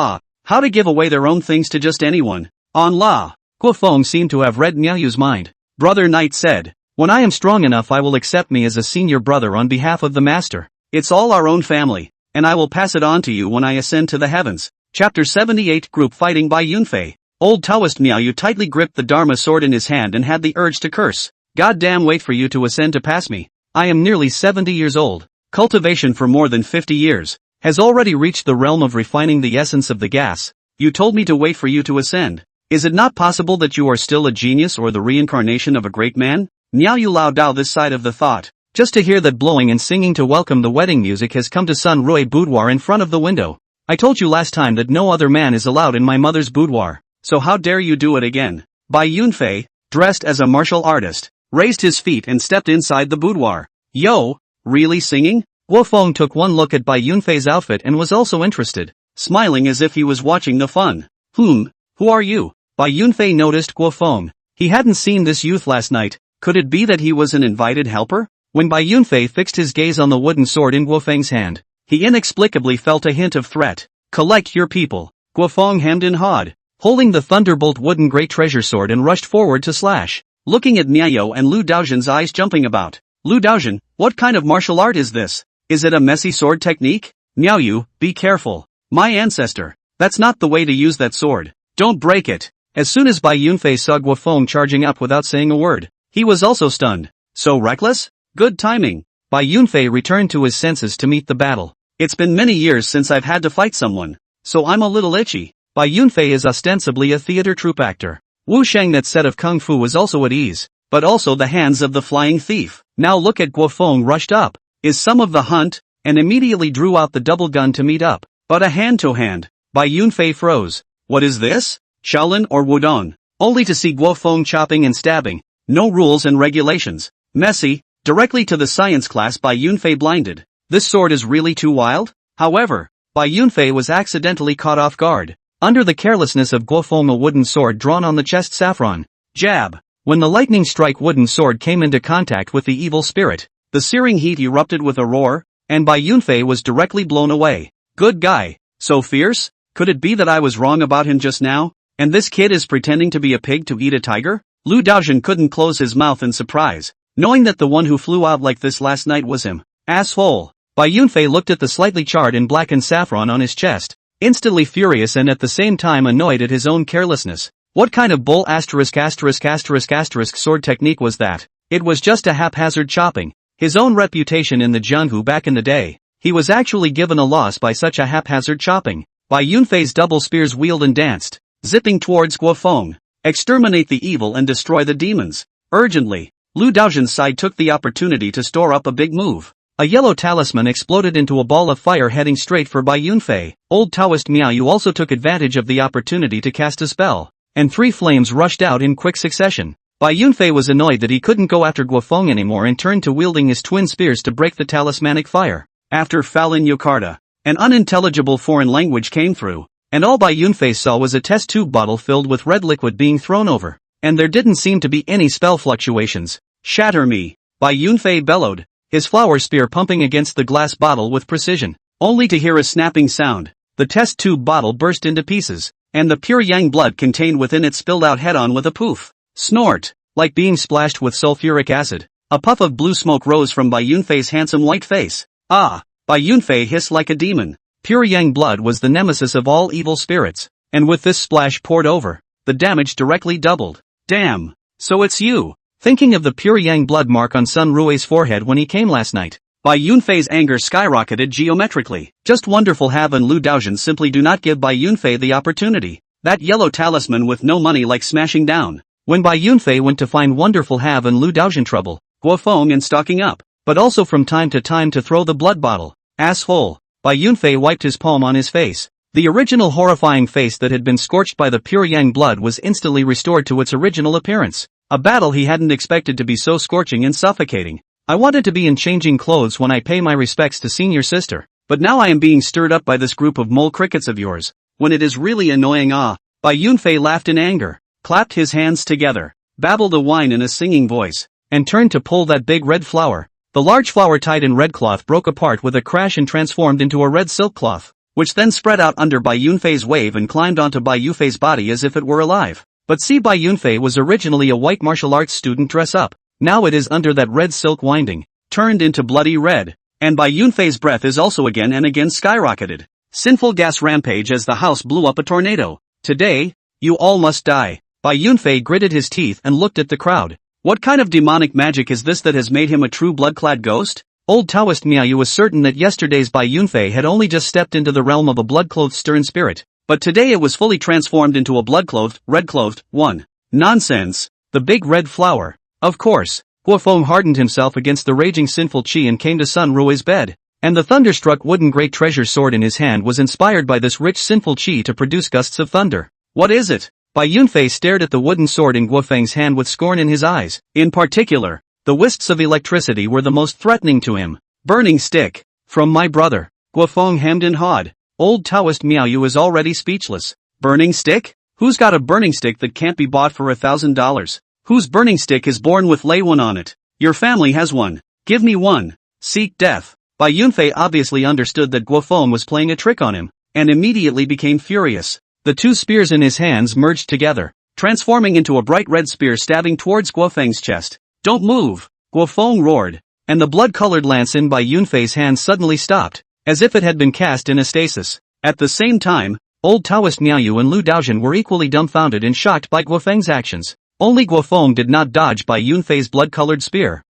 how to give away their own things to just anyone. On la." Guofeng seemed to have read Miaoyu's mind. Brother Knight said, "When I am strong enough I will accept me as a senior brother on behalf of the master. It's all our own family, and I will pass it on to you when I ascend to the heavens." Chapter 78 Group Fighting by Yunfei. Old Taoist Miaoyu tightly gripped the Dharma sword in his hand and had the urge to curse. "Goddamn, wait for you to ascend to pass me. I am nearly 70 years old. Cultivation for more than 50 years. Has already reached the realm of refining the essence of the gas. You told me to wait for you to ascend. Is it not possible that you are still a genius or the reincarnation of a great man?" Miaoyu lao dao this side of the thought, just to hear that blowing and singing to welcome the wedding music has come to Sun Rui boudoir in front of the window. "I told you last time that no other man is allowed in my mother's boudoir, so how dare you do it again?" Bai Yunfei, dressed as a martial artist, raised his feet and stepped inside the boudoir. "Yo, really singing?" Guofeng took one look at Bai Yunfei's outfit and was also interested, smiling as if he was watching the fun. Who are you?" Bai Yunfei noticed Guofeng. He hadn't seen this youth last night. Could it be that he was an invited helper? When Bai Yunfei fixed his gaze on the wooden sword in Guofeng's hand, he inexplicably felt a hint of threat. "Collect your people." Guofeng hemmed and hawed, holding the thunderbolt wooden great treasure sword and rushed forward to slash, looking at Miaoyu and Lu Daojian's eyes jumping about. "Lu Daojian, what kind of martial art is this? Is it a messy sword technique?" "Miaoyu, be careful. My ancestor. That's not the way to use that sword. Don't break it." As soon as Bai Yunfei saw Guofeng charging up without saying a word, he was also stunned. "So reckless? Good timing. Bai Yunfei returned to his senses to meet the battle. It's been many years since I've had to fight someone, so I'm a little itchy. Bai Yunfei is ostensibly a theater troupe actor. Wu Sheng that set of kung fu was also at ease, but also the hands of the flying thief. Now look at Guofeng rushed up. Is some of the hunt? And immediately drew out the double gun to meet up. But a hand-to-hand. Bai Yunfei froze. What is this? Shaolin or Wudong? Only to see Guofeng chopping and stabbing. No rules and regulations. Messy. Directly to the science class Bai Yunfei blinded. This sword is really too wild? However, Bai Yunfei was accidentally caught off guard. Under the carelessness of Guofeng, a wooden sword drawn on the chest saffron. Jab. When the lightning strike wooden sword came into contact with the evil spirit, the searing heat erupted with a roar, and Bai Yunfei was directly blown away. Good guy. So fierce? Could it be that I was wrong about him just now, and this kid is pretending to be a pig to eat a tiger? Lu Daojun couldn't close his mouth in surprise, knowing that the one who flew out like this last night was him. Asshole. Bai Yunfei looked at the slightly charred and blackened saffron on his chest, instantly furious and at the same time annoyed at his own carelessness. What kind of bull sword technique was that? It was just a haphazard chopping. His own reputation in the Jianhu back in the day. He was actually given a loss by such a haphazard chopping. Bai Yunfei's double spears wheeled and danced, zipping towards Guofeng. Exterminate the evil and destroy the demons. Urgently. Lu Daojun's side took the opportunity to store up a big move. A yellow talisman exploded into a ball of fire heading straight for Bai Yunfei. Old Taoist Miaoyu also took advantage of the opportunity to cast a spell, and 3 flames rushed out in quick succession. Bai Yunfei was annoyed that he couldn't go after Guofeng anymore and turned to wielding his twin spears to break the talismanic fire. After Falin Yokarta, an unintelligible foreign language came through, and all Bai Yunfei saw was a test tube bottle filled with red liquid being thrown over, and there didn't seem to be any spell fluctuations. Shatter me! Bai Yunfei bellowed, his flower spear pumping against the glass bottle with precision, only to hear a snapping sound. The test tube bottle burst into pieces, and the pure yang blood contained within it spilled out head-on with a poof. Snort! Like being splashed with sulfuric acid. A puff of blue smoke rose from Bai Yunfei's handsome white face. Ah! Bai Yunfei hissed like a demon. Pure yang blood was the nemesis of all evil spirits, and with this splash poured over, the damage directly doubled. Damn! So it's you! Thinking of the pure yang blood mark on Sun Rui's forehead when he came last night, Bai Yunfei's anger skyrocketed geometrically. Just wonderful Have and Lu Daojun simply do not give Bai Yunfei the opportunity. That yellow talisman with no money like smashing down. When Bai Yunfei went to find wonderful Have and Lu Daojun trouble, Guofeng and stocking up, but also from time to time to throw the blood bottle. Asshole. Bai Yunfei wiped his palm on his face. The original horrifying face that had been scorched by the pure yang blood was instantly restored to its original appearance. A battle he hadn't expected to be so scorching and suffocating. I wanted to be in changing clothes when I pay my respects to senior sister, but now I am being stirred up by this group of mole crickets of yours, when it is really annoying. Ah! Bai Yunfei laughed in anger, clapped his hands together, babbled a whine in a singing voice, and turned to pull that big red flower. The large flower tied in red cloth broke apart with a crash and transformed into a red silk cloth, which then spread out under Bai Yunfei's wave and climbed onto Bai Yunfei's body as if it were alive. But see, Bai Yunfei was originally a white martial arts student dress up. Now it is under that red silk winding, turned into bloody red, and Bai Yunfei's breath is also again and again skyrocketed. Sinful gas rampage as the house blew up a tornado. Today, you all must die. Bai Yunfei gritted his teeth and looked at the crowd. What kind of demonic magic is this that has made him a true blood-clad ghost? Old Taoist Miaoyu was certain that yesterday's Bai Yunfei had only just stepped into the realm of a blood-clothed stern spirit, but today it was fully transformed into a blood-clothed, red-clothed one. Nonsense! The big red flower. Of course. Guofeng hardened himself against the raging sinful qi and came to Sun Rui's bed, and the thunderstruck wooden great treasure sword in his hand was inspired by this rich sinful qi to produce gusts of thunder. What is it? Bai Yunfei stared at the wooden sword in Guofeng's hand with scorn in his eyes. In particular, the wisps of electricity were the most threatening to him. Burning stick. From my brother. Guofeng hemmed and hawed. Old Taoist Miaoyu is already speechless. Burning stick? Who's got a burning stick that can't be bought for $1,000? Whose burning stick is born with lay one on it? Your family has one. Give me one. Seek death. Bai Yunfei obviously understood that Guofeng was playing a trick on him, and immediately became furious. The 2 spears in his hands merged together, transforming into a bright red spear stabbing towards Guofeng's chest. Don't move! Guofeng roared, and the blood-colored lance in Bai Yunfei's hand suddenly stopped, as if it had been cast in a stasis. At the same time, old Taoist Miaoyu and Lu Daojun were equally dumbfounded and shocked by Guofeng's actions. Only Guofeng did not dodge Bai Yunfei's blood-colored spear.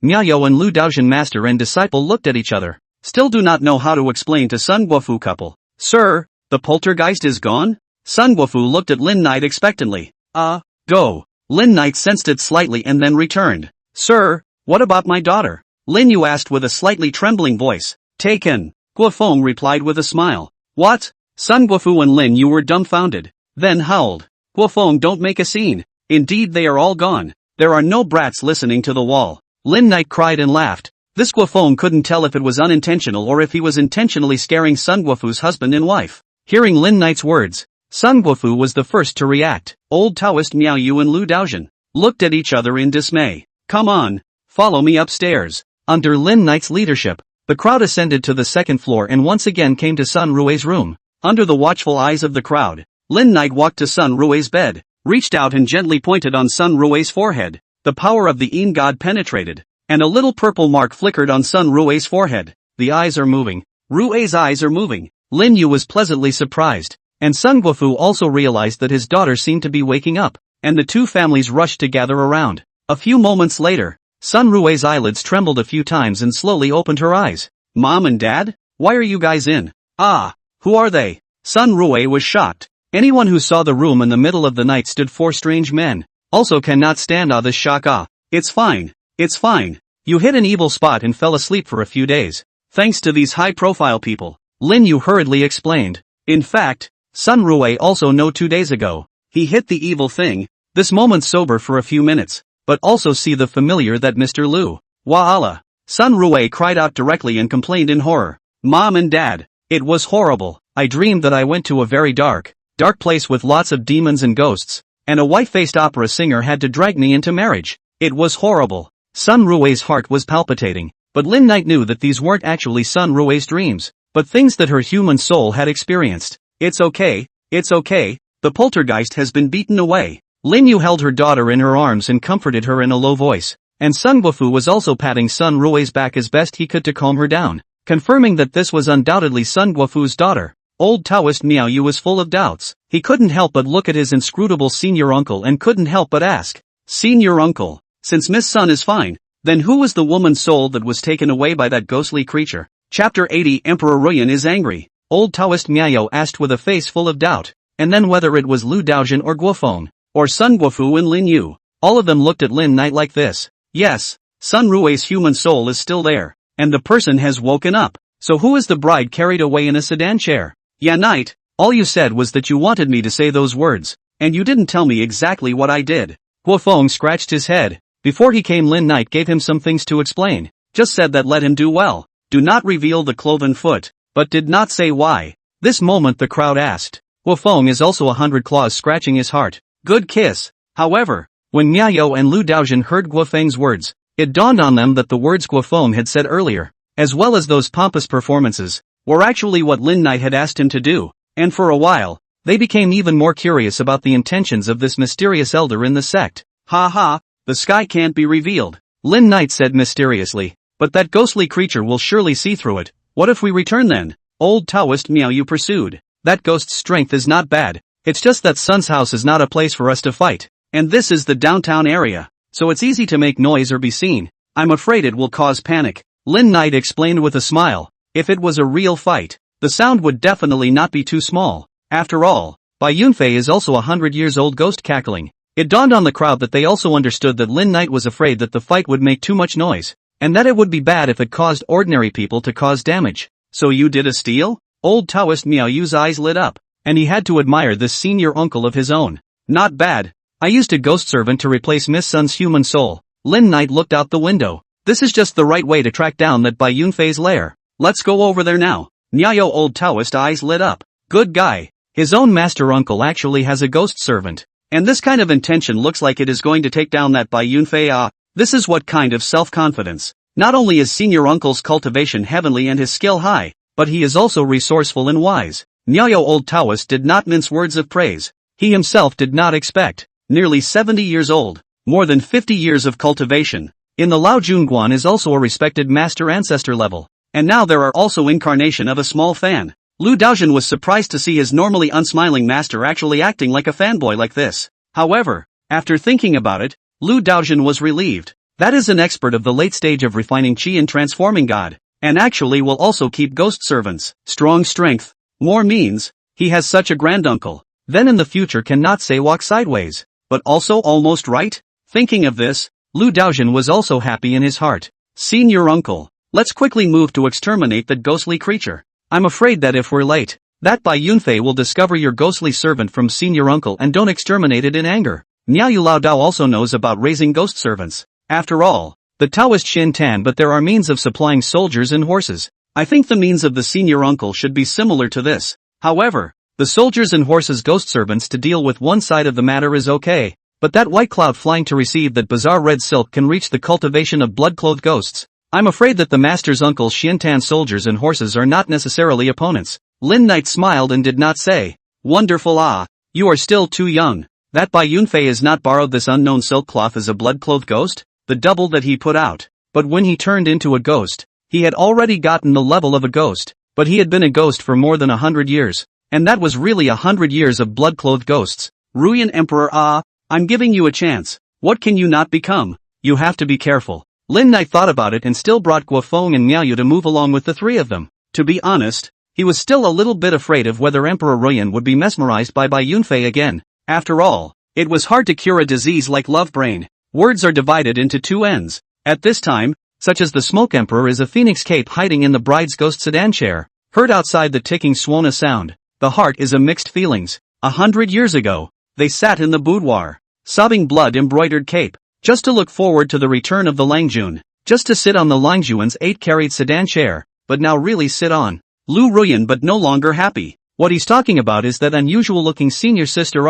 Miao and Lu Daojian master and disciple looked at each other. Still do not know how to explain to Sun Guofu couple. Sir, the poltergeist is gone? Sun Guofu looked at Lin Knight expectantly. Go. Lin Knight sensed it slightly and then returned. Sir, what about my daughter? Lin Yu asked with a slightly trembling voice. Taken. Guofeng replied with a smile. What? Sun Guofu and Lin Yu were dumbfounded. Then howled. Guofeng, don't make a scene. Indeed they are all gone. There are no brats listening to the wall. Lin Knight cried and laughed. This Guofeng couldn't tell if it was unintentional or if he was intentionally scaring Sun Guofu's husband and wife. Hearing Lin Knight's words, Sun Guofu was the first to react. Old Taoist Miao Yu and Lu Daojian looked at each other in dismay. Come on, follow me upstairs. Under Lin Knight's leadership, the crowd ascended to the second floor and once again came to Sun Rui's room. Under the watchful eyes of the crowd, Lin Knight walked to Sun Rui's bed, reached out and gently pointed on Sun Rui's forehead. The power of the Yin god penetrated, and a little purple mark flickered on Sun Rui's forehead. The eyes are moving. Rui's eyes are moving. Lin Yu was pleasantly surprised, and Sun Guofu also realized that his daughter seemed to be waking up, and the two families rushed to gather around. A few moments later, Sun Rui's eyelids trembled a few times and slowly opened her eyes. Mom and Dad? Why are you guys in? Who are they? Sun Rui was shocked. Anyone who saw the room in the middle of the night stood four strange men. Also cannot stand this shock. It's fine. It's fine. You hit an evil spot and fell asleep for a few days. Thanks to these high-profile people. Lin Yu hurriedly explained. In fact, Sun Rui also know 2 days ago. He hit the evil thing. This moment sober for a few minutes, but also see the familiar that Mr. Lu. Wa'ala. Sun Rui cried out directly and complained in horror. Mom and Dad, it was horrible. I dreamed that I went to a very dark place with lots of demons and ghosts, and a white-faced opera singer had to drag me into marriage. It was horrible. Sun Rui's heart was palpitating, but Lin Knight knew that these weren't actually Sun Rui's dreams, but things that her human soul had experienced. It's okay. The poltergeist has been beaten away. Lin Yu held her daughter in her arms and comforted her in a low voice, and Sun Guofu was also patting Sun Rui's back as best he could to calm her down, confirming that this was undoubtedly Sun Guofu's daughter. Old Taoist Miao Yu was full of doubts. He couldn't help but look at his inscrutable senior uncle and couldn't help but ask. Senior uncle, since Miss Sun is fine, then who was the woman's soul that was taken away by that ghostly creature? Chapter 80 Emperor Ruyan is angry. Old Taoist Miao asked with a face full of doubt, and then whether it was Lu Daojian or Guofeng, or Sun Guofu and Lin Yu. All of them looked at Lin Knight like this. Yes, Sun Rui's human soul is still there, and the person has woken up. So who is the bride carried away in a sedan chair? Yeah, Knight, all you said was that you wanted me to say those words, and you didn't tell me exactly what I did. Guofeng scratched his head. Before he came, Lin Knight gave him some things to explain. Just said that let him do well. Do not reveal the cloven foot, but did not say why. This moment the crowd asked. Guofeng is also 100 claws scratching his heart. Good kiss. However, when Miao and Lu Daojian heard Guofeng's words, it dawned on them that the words Guofeng had said earlier, as well as those pompous performances, were actually what Lin Knight had asked him to do, and for a while, they became even more curious about the intentions of this mysterious elder in the sect. The sky can't be revealed, Lin Knight said mysteriously, but that ghostly creature will surely see through it. What if we return then? Old Taoist Miao Yu pursued. That ghost's strength is not bad, it's just that Sun's house is not a place for us to fight, and this is the downtown area, so it's easy to make noise or be seen. I'm afraid it will cause panic, Lin Knight explained with a smile. If it was a real fight, the sound would definitely not be too small. After all, Bai Yunfei is also 100 years old ghost cackling. It dawned on the crowd that they also understood that Lin Knight was afraid that the fight would make too much noise, and that it would be bad if it caused ordinary people to cause damage. So you did a steal? Old Taoist Miao Yu's eyes lit up, and he had to admire this senior uncle of his own. Not bad. I used a ghost servant to replace Miss Sun's human soul. Lin Knight looked out the window. This is just the right way to track down that Bai Yunfei's lair. Let's go over there now. Miao Old Taoist eyes lit up. Good guy. His own master uncle actually has a ghost servant. And this kind of intention looks like it is going to take down that Bai Yunfei. This is what kind of self-confidence. Not only is senior uncle's cultivation heavenly and his skill high, but he is also resourceful and wise. Miao Old Taoist did not mince words of praise. He himself did not expect. Nearly 70 years old. More than 50 years of cultivation. In the Lao Junguan is also a respected master ancestor level. And now there are also incarnation of a small fan. Lu Daojian was surprised to see his normally unsmiling master actually acting like a fanboy like this. However, after thinking about it, Lu Daojian was relieved. That is an expert of the late stage of refining chi and transforming God. And actually will also keep ghost servants. Strong strength. More means, he has such a granduncle. Then in the future cannot say walk sideways. But also almost right? Thinking of this, Lu Daojian was also happy in his heart. Senior uncle. Let's quickly move to exterminate that ghostly creature. I'm afraid that if we're late, that Bai Yunfei will discover your ghostly servant from senior uncle and don't exterminate it in anger. Niao Yu Lao Dao also knows about raising ghost servants. After all, the Taoist Shin Tan, but there are means of supplying soldiers and horses. I think the means of the senior uncle should be similar to this. However, the soldiers and horses ghost servants to deal with one side of the matter is okay, but that white cloud flying to receive that bizarre red silk can reach the cultivation of blood-clothed ghosts. I'm afraid that the master's uncle Shin Tan soldiers and horses are not necessarily opponents. Lin Knight smiled and did not say, wonderful you are still too young. That Bai Yunfei has not borrowed this unknown silk cloth as a blood-clothed ghost? The double that he put out. But when he turned into a ghost, he had already gotten the level of a ghost, but he had been a ghost for more than 100 years. And that was really 100 years of blood-clothed ghosts. Ruyan Emperor I'm giving you a chance. What can you not become? You have to be careful. Lin Nai thought about it and still brought Guofeng and Miao Yu to move along with the three of them. To be honest, he was still a little bit afraid of whether Emperor Ruyan would be mesmerized by Bai Yunfei again. After all, it was hard to cure a disease like love brain. Words are divided into two ends. At this time, such as the Smoke Emperor is a phoenix cape hiding in the bride's ghost sedan chair. Heard outside the ticking Swana sound, the heart is a mixed feelings. 100 years ago, they sat in the boudoir, sobbing blood-embroidered cape, just to look forward to the return of the Langjun, just to sit on the Langjuan's 8-carried sedan chair, but now really sit on Lu Ruyan but no longer happy. What he's talking about is that unusual-looking senior sister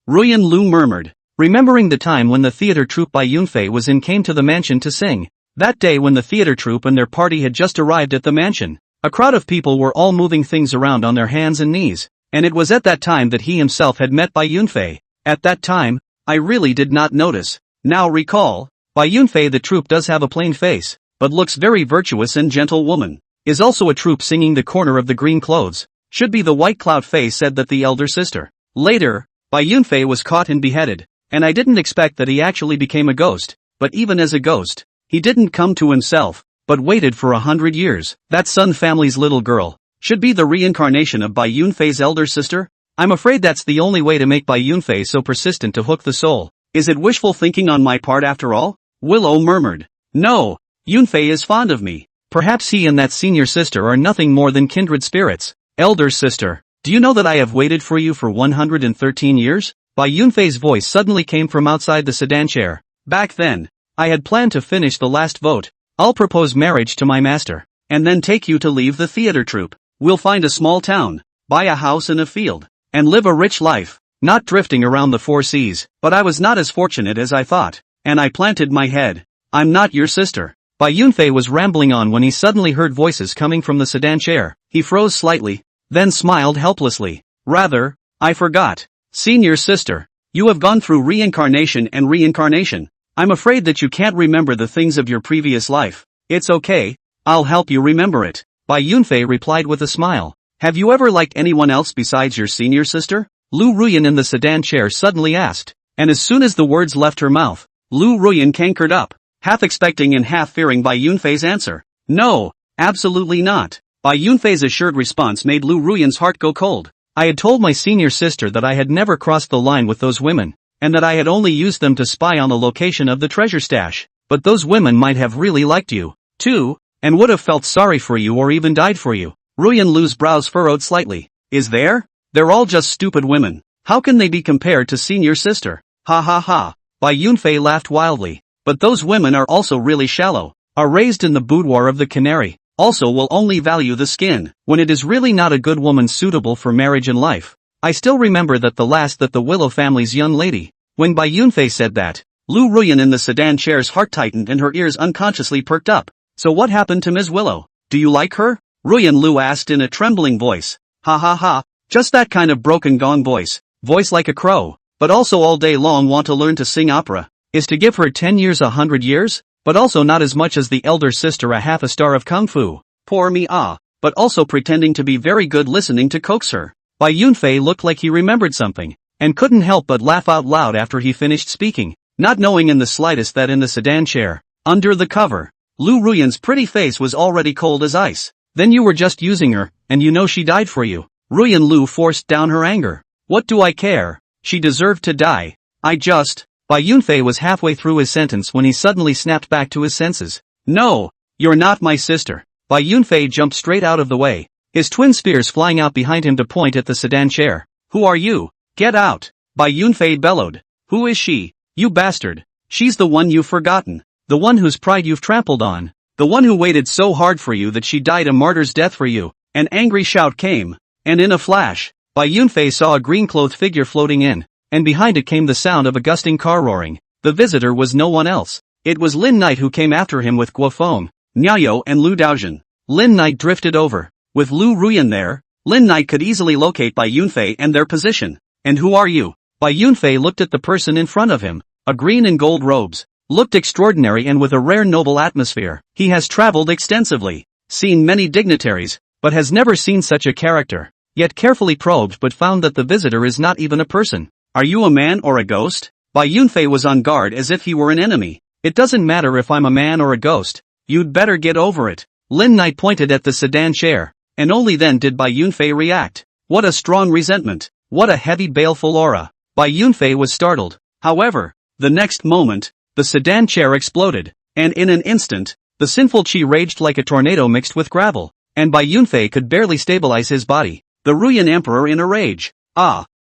Ruyan Lu murmured, remembering the time when the theater troupe Bai Yunfei was in came to the mansion to sing. That day when the theater troupe and their party had just arrived at the mansion, a crowd of people were all moving things around on their hands and knees, and it was at that time that he himself had met Bai Yunfei. At that time, I really did not notice. Now recall, Bai Yunfei the troupe does have a plain face, but looks very virtuous and gentle woman. Is also a troupe singing the corner of the green clothes. Should be the white cloud face said that the elder sister. Later, Bai Yunfei was caught and beheaded, and I didn't expect that he actually became a ghost, but even as a ghost, he didn't come to himself, but waited for 100 years. That Sun family's little girl should be the reincarnation of Bai Yunfei's elder sister? I'm afraid that's the only way to make Bai Yunfei so persistent to hook the soul. Is it wishful thinking on my part after all? Willow murmured. No, Yunfei is fond of me. Perhaps he and that senior sister are nothing more than kindred spirits. Elder sister, do you know that I have waited for you for 113 years? Bai Yunfei's voice suddenly came from outside the sedan chair. Back then, I had planned to finish the last vote. I'll propose marriage to my master, and then take you to leave the theater troupe. We'll find a small town, buy a house in a field, and live a rich life, not drifting around the four seas. But I was not as fortunate as I thought, and I planted my head. I'm not your sister. Bai Yunfei was rambling on when he suddenly heard voices coming from the sedan chair. He froze slightly, then smiled helplessly. Rather, I forgot. Senior sister, you have gone through reincarnation and reincarnation. I'm afraid that you can't remember the things of your previous life. It's okay, I'll help you remember it. Bai Yunfei replied with a smile. Have you ever liked anyone else besides your senior sister? Lu Ruyan in the sedan chair suddenly asked, and as soon as the words left her mouth, Lu Ruyan cankered up, half expecting and half fearing Bai Yunfei's answer. No, absolutely not. Bai Yunfei's assured response made Lu Ruyan's heart go cold. I had told my senior sister that I had never crossed the line with those women, and that I had only used them to spy on the location of the treasure stash. But those women might have really liked you, too, and would have felt sorry for you or even died for you. Ruyan Lu's brows furrowed slightly. Is there? They're all just stupid women. How can they be compared to senior sister? Ha ha ha. Bai Yunfei laughed wildly. But those women are also really shallow, are raised in the boudoir of the canary, also will only value the skin, when it is really not a good woman suitable for marriage and life. I still remember that the Willow family's young lady. When Bai Yunfei said that, Lu Ruyan in the sedan chair's heart tightened and her ears unconsciously perked up. So what happened to Ms. Willow? Do you like her? Ruyan Lu asked in a trembling voice. Ha ha ha, just that kind of broken gong voice like a crow, but also all day long want to learn to sing opera. Is to give her 10 years 100 years? But also not as much as the elder sister a half a star of kung fu. Poor me but also pretending to be very good listening to coax her. Bai Yunfei looked like he remembered something, and couldn't help but laugh out loud after he finished speaking, not knowing in the slightest that in the sedan chair, Under the cover, Lu Ruyan's pretty face was already cold as ice. Then you were just using her, and you know she died for you. Ruyan Lu forced down her anger. What do I care? She deserved to die. Bai Yunfei was halfway through his sentence when he suddenly snapped back to his senses. No! You're not my sister. Bai Yunfei jumped straight out of the way, his twin spears flying out behind him to point at the sedan chair. Who are you? Get out! Bai Yunfei bellowed. Who is she? You bastard! She's the one you've forgotten. The one whose pride you've trampled on. The one who waited so hard for you that she died a martyr's death for you. An angry shout came, and in a flash, Bai Yunfei saw a green-clothed figure floating in, and behind it came the sound of a gusting car roaring. The visitor was no one else. It was Lin Knight who came after him with Guo Feng, Niao and Lu Daozhen. Lin Knight drifted over. With Lu Ruyan there, Lin Knight could easily locate Bai Yunfei and their position. And who are you? Bai Yunfei looked at the person in front of him, a green and gold robes. Looked extraordinary and with a rare noble atmosphere. He has traveled extensively, seen many dignitaries, but has never seen such a character. Yet carefully probed but found that the visitor is not even a person. Are you a man or a ghost? Bai Yunfei was on guard as if he were an enemy. It doesn't matter if I'm a man or a ghost. You'd better get over it. Lin Knight pointed at the sedan chair, and only then did Bai Yunfei react. What a strong resentment. What a heavy baleful aura. Bai Yunfei was startled. However, the next moment, the sedan chair exploded, and in an instant, the sinful chi raged like a tornado mixed with gravel, and Bai Yunfei could barely stabilize his body. The Ruyan Emperor in a rage.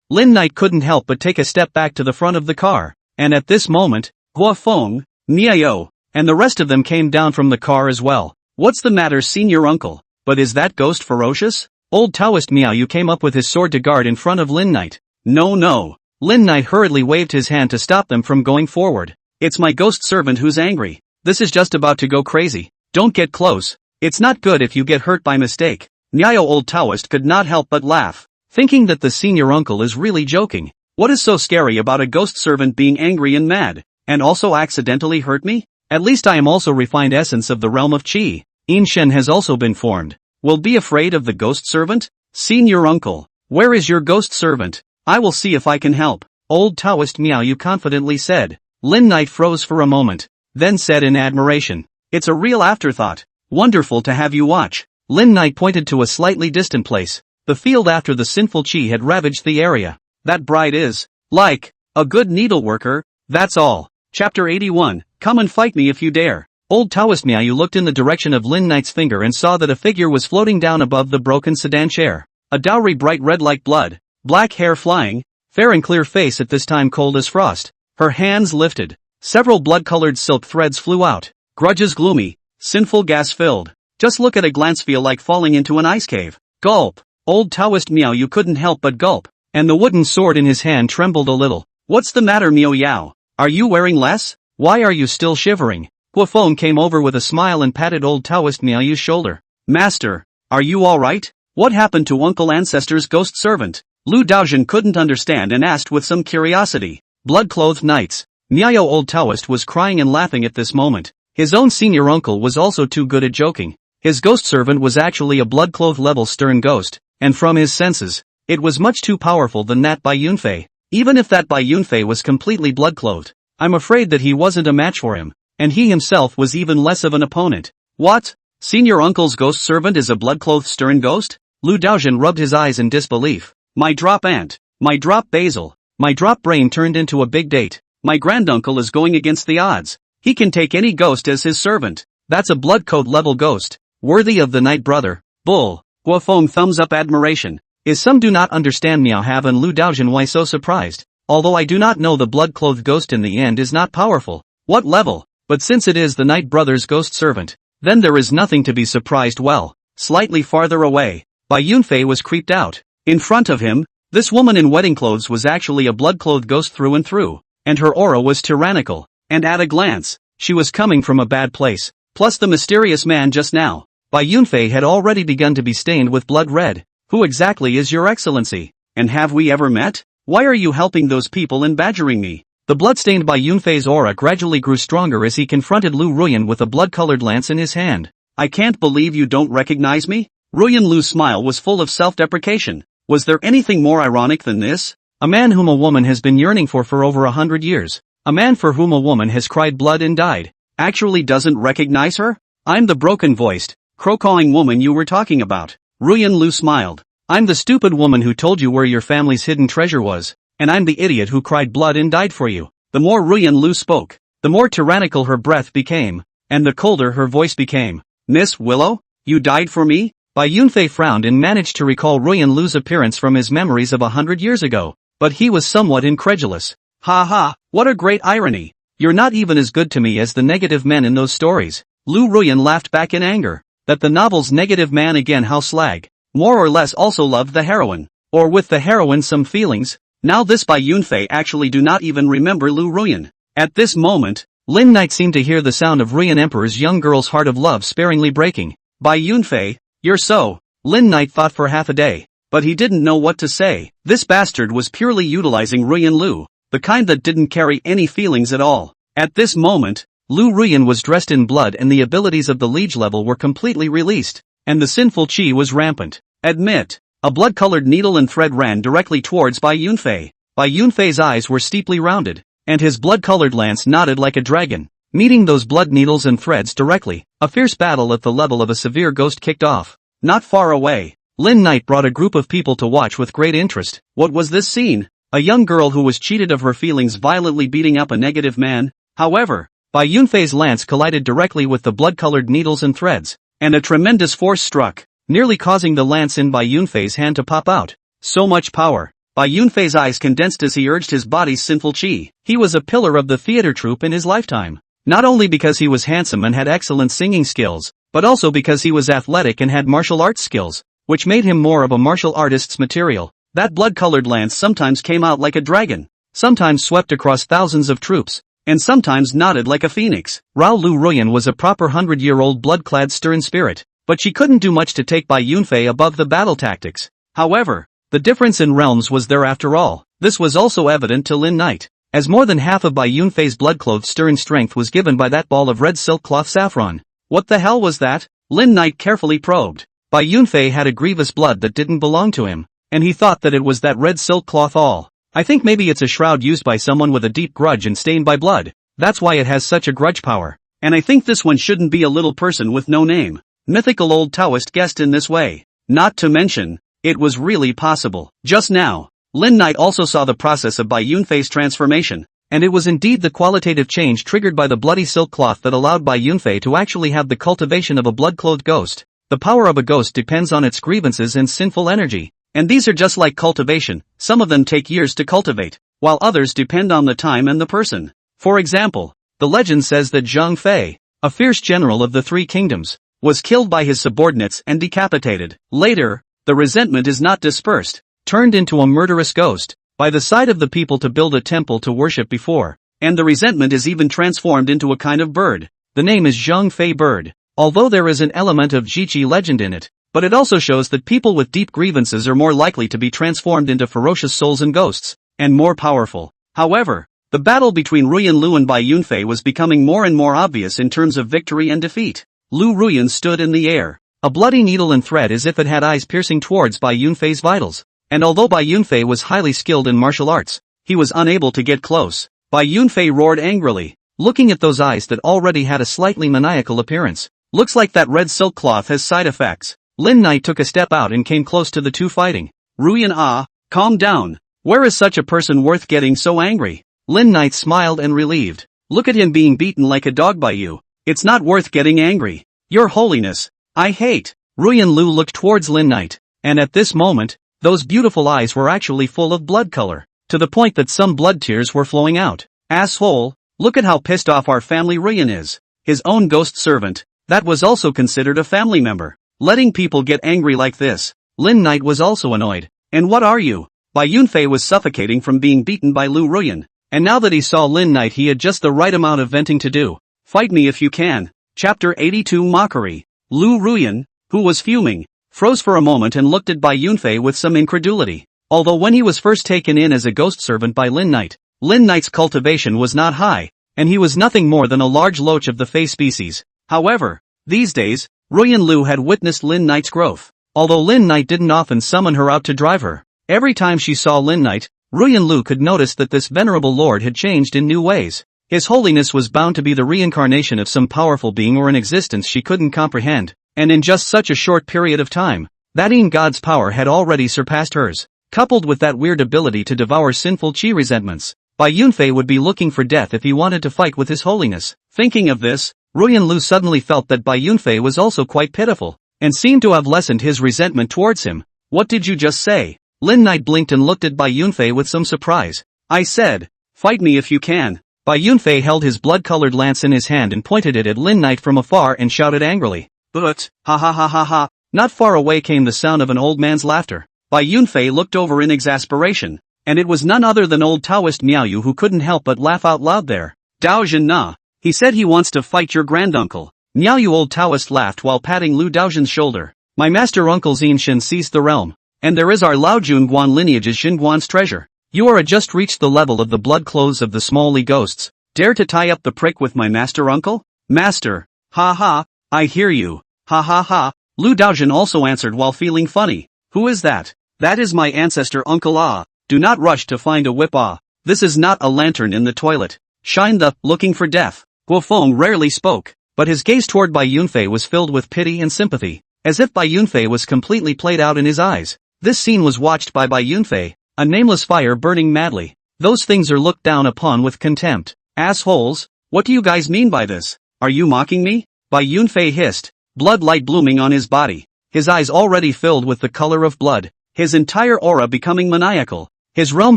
Lin Knight couldn't help but take a step back to the front of the car, and at this moment, Guo Feng, Niao, and the rest of them came down from the car as well. What's the matter, senior uncle? But is that ghost ferocious? Old Taoist Miao came up with his sword to guard in front of Lin Knight. No. Lin Knight hurriedly waved his hand to stop them from going forward. It's my ghost servant who's angry. This is just about to go crazy. Don't get close. It's not good if you get hurt by mistake. Niao Old Taoist could not help but laugh, thinking that the senior uncle is really joking. What is so scary about a ghost servant being angry and mad, and also accidentally hurt me? At least I am also refined essence of the realm of Qi. In Shen has also been formed. Will be afraid of the ghost servant? Senior uncle, where is your ghost servant? I will see if I can help. Old Taoist Miao confidently said. Lin Knight froze for a moment, then said in admiration. It's a real afterthought. Wonderful to have you watch. Lin Knight pointed to a slightly distant place, the field after the sinful chi had ravaged the area. That bride is, like, a good needleworker, that's all. Chapter 81, Come and fight me if you dare. Old Taoist Miao looked in the direction of Lin Knight's finger and saw that a figure was floating down above the broken sedan chair. A dowry bright red like blood, black hair flying, fair and clear face at this time cold as frost. Her hands lifted. Several blood-colored silk threads flew out. Grudges gloomy, sinful gas-filled. Just look at a glance feel like falling into an ice cave. Gulp. Old Taoist Miao couldn't help but gulp, and the wooden sword in his hand trembled a little. What's the matter, Miao Yao? Are you wearing less? Why are you still shivering? Guo Feng came over with a smile and patted Old Taoist Miao's shoulder. Master, are you alright? What happened to Uncle Ancestor's ghost servant? Lu Daozhen couldn't understand and asked with some curiosity. Blood-clothed knights. Miao Old Taoist was crying and laughing at this moment. His own senior uncle was also too good at joking. His ghost servant was actually a blood-clothed level stern ghost, and from his senses, it was much too powerful than that Bai Yunfei. Even if that Bai Yunfei was completely blood-clothed, I'm afraid that he wasn't a match for him, and he himself was even less of an opponent. What? Senior uncle's ghost servant is a blood-clothed stern ghost? Lu Daozhen rubbed his eyes in disbelief. My drop aunt. My drop basil. My drop brain turned into a big date. My granduncle is going against the odds. He can take any ghost as his servant. That's a blood code level ghost. Worthy of the Night Brother. Bull. Guo Feng thumbs up admiration. Is some do not understand Miao have and Lu Daozhen why so surprised. Although I do not know the blood-clothed ghost in the end is not powerful. What level? But since it is the Night Brother's ghost servant, then there is nothing to be surprised. Well, slightly farther away, Bai Yunfei was creeped out. In front of him, this woman in wedding clothes was actually a blood-clothed ghost through and through, and her aura was tyrannical, and at a glance, she was coming from a bad place. Plus the mysterious man just now, Bai Yunfei had already begun to be stained with blood red. Who exactly is your excellency? And have we ever met? Why are you helping those people and badgering me? The blood-stained Bai Yunfei's aura gradually grew stronger as he confronted Lu Ruyan with a blood-colored lance in his hand. I can't believe you don't recognize me? Ruyan Lu's smile was full of self-deprecation. Was there anything more ironic than this? A man whom a woman has been yearning for over 100 years. A man for whom a woman has cried blood and died. actually doesn't recognize her? I'm the broken-voiced, crow-cawing woman you were talking about. Ruyan Lu smiled. I'm the stupid woman who told you where your family's hidden treasure was, and I'm the idiot who cried blood and died for you. The more Ruyan Lu spoke, the more tyrannical her breath became, and the colder her voice became. Miss Willow, you died for me? Bai Yunfei frowned and managed to recall Ruyan Lu's appearance from his memories of 100 years ago, but he was somewhat incredulous. Ha ha, what a great irony. You're not even as good to me as the negative men in those stories. Lu Ruyan laughed back in anger. That the novel's negative man again how slag, more or less also loved the heroine, or with the heroine some feelings. Now this Bai Yunfei actually do not even remember Lu Ruyan. At this moment, Lin Knight seemed to hear the sound of Ruyan Emperor's young girl's heart of love sparingly breaking. Bai Yunfei, you're so. Lin Knight thought for half a day, but he didn't know what to say. This bastard was purely utilizing Ruyan Lu, the kind that didn't carry any feelings at all. At this moment, Lu Ruyan was dressed in blood and the abilities of the liege level were completely released, and the sinful chi was rampant. Admit. A blood-colored needle and thread ran directly towards Bai Yunfei. Bai Yunfei's eyes were steeply rounded, and his blood-colored lance nodded like a dragon. Meeting those blood needles and threads directly, a fierce battle at the level of a severe ghost kicked off. Not far away, Lin Knight brought a group of people to watch with great interest. What was this scene? A young girl who was cheated of her feelings violently beating up a negative man? However, Bai Yunfei's lance collided directly with the blood-colored needles and threads, and a tremendous force struck, nearly causing the lance in Bai Yunfei's hand to pop out. So much power. Bai Yunfei's eyes condensed as he urged his body's sinful chi. He was a pillar of the theater troupe in his lifetime. Not only because he was handsome and had excellent singing skills, but also because he was athletic and had martial arts skills, which made him more of a martial artist's material. That blood-colored lance sometimes came out like a dragon, sometimes swept across thousands of troops, and sometimes nodded like a phoenix. Rao Lu Ruyan was a proper 100-year-old blood-clad stern spirit, but she couldn't do much to take Bai Yunfei above the battle tactics. However, the difference in realms was there after all. This was also evident to Lin Knight, as more than half of Bai Yunfei's blood-clothed stern strength was given by that ball of red silk cloth saffron. What the hell was that? Lin Knight carefully probed. Bai Yunfei had a grievous blood that didn't belong to him, and he thought that it was that red silk cloth all. I think maybe it's a shroud used by someone with a deep grudge and stained by blood. That's why it has such a grudge power. And I think this one shouldn't be a little person with no name. Mythical old Taoist guessed in this way. Not to mention, it was really possible. Just now, Lin Knight also saw the process of Bai Yunfei's transformation, and it was indeed the qualitative change triggered by the bloody silk cloth that allowed Bai Yunfei to actually have the cultivation of a blood-clothed ghost. The power of a ghost depends on its grievances and sinful energy. And these are just like cultivation, some of them take years to cultivate, while others depend on the time and the person. For example, the legend says that Zhang Fei, a fierce general of the Three Kingdoms, was killed by his subordinates and decapitated. Later, the resentment is not dispersed, turned into a murderous ghost, by the side of the people to build a temple to worship before, and the resentment is even transformed into a kind of bird. The name is Zhang Fei bird, although there is an element of Jiqi legend in it. But it also shows that people with deep grievances are more likely to be transformed into ferocious souls and ghosts, and more powerful. However, the battle between Ruyan Lu and Bai Yunfei was becoming more and more obvious in terms of victory and defeat. Lu Ruyan stood in the air, a bloody needle and thread as if it had eyes piercing towards Bai Yunfei's vitals. And although Bai Yunfei was highly skilled in martial arts, he was unable to get close. Bai Yunfei roared angrily, looking at those eyes that already had a slightly maniacal appearance. Looks like that red silk cloth has side effects. Lin Knight took a step out and came close to the two fighting. Ruyan calm down. Where is such a person worth getting so angry? Lin Knight smiled and relieved. Look at him being beaten like a dog by you. It's not worth getting angry. Your Holiness, I hate. Ruyan Lu looked towards Lin Knight, and at this moment, those beautiful eyes were actually full of blood color, to the point that some blood tears were flowing out. Asshole, look at how pissed off our family Ruyan is. His own ghost servant, that was also considered a family member. Letting people get angry like this. Lin Knight was also annoyed. And what are you? Bai Yunfei was suffocating from being beaten by Lu Ruyan, and now that he saw Lin Knight he had just the right amount of venting to do. Fight me if you can. Chapter 82 Mockery. Lu Ruyan, who was fuming, froze for a moment and looked at Bai Yunfei with some incredulity. Although when he was first taken in as a ghost servant by Lin Knight's cultivation was not high, and he was nothing more than a large loach of the Fey species. However, these days, Ruyan Lu had witnessed Lin Knight's growth. Although Lin Knight didn't often summon her out to drive her, every time she saw Lin Knight, Ruyan Lu could notice that this venerable lord had changed in new ways. His holiness was bound to be the reincarnation of some powerful being or an existence she couldn't comprehend, and in just such a short period of time, that god's power had already surpassed hers. Coupled with that weird ability to devour sinful chi resentments, Bai Yunfei would be looking for death if he wanted to fight with his holiness. Thinking of this, Ruyan Lu suddenly felt that Bai Yunfei was also quite pitiful, and seemed to have lessened his resentment towards him. What did you just say? Lin Knight blinked and looked at Bai Yunfei with some surprise. I said, fight me if you can. Bai Yunfei held his blood-colored lance in his hand and pointed it at Lin Knight from afar and shouted angrily. But, ha ha ha ha ha. Not far away came the sound of an old man's laughter. Bai Yunfei looked over in exasperation, and it was none other than old Taoist Miaoyu who couldn't help but laugh out loud there. Daojin Na. He said he wants to fight your granduncle. Miaoyu old Taoist laughed while patting Lu Daojin's shoulder. My master uncle Xinshin seized the realm, and there is our Lao Junguan lineage's Xinguan's treasure. You are just reached the level of the blood clothes of the small Li ghosts. Dare to tie up the prick with my master uncle? Master. Ha ha, I hear you. Ha ha ha. Lu Daojin also answered while feeling funny. Who is that? That is my ancestor Uncle Ah. Do not rush to find a whip Ah. This is not a lantern in the toilet. Shine the, looking for death. Guofeng rarely spoke, but his gaze toward Bai Yunfei was filled with pity and sympathy, as if Bai Yunfei was completely played out in his eyes. This scene was watched by Bai Yunfei, a nameless fire burning madly. Those things are looked down upon with contempt. Assholes, what do you guys mean by this? Are you mocking me? Bai Yunfei hissed, blood light blooming on his body, his eyes already filled with the color of blood, his entire aura becoming maniacal, his realm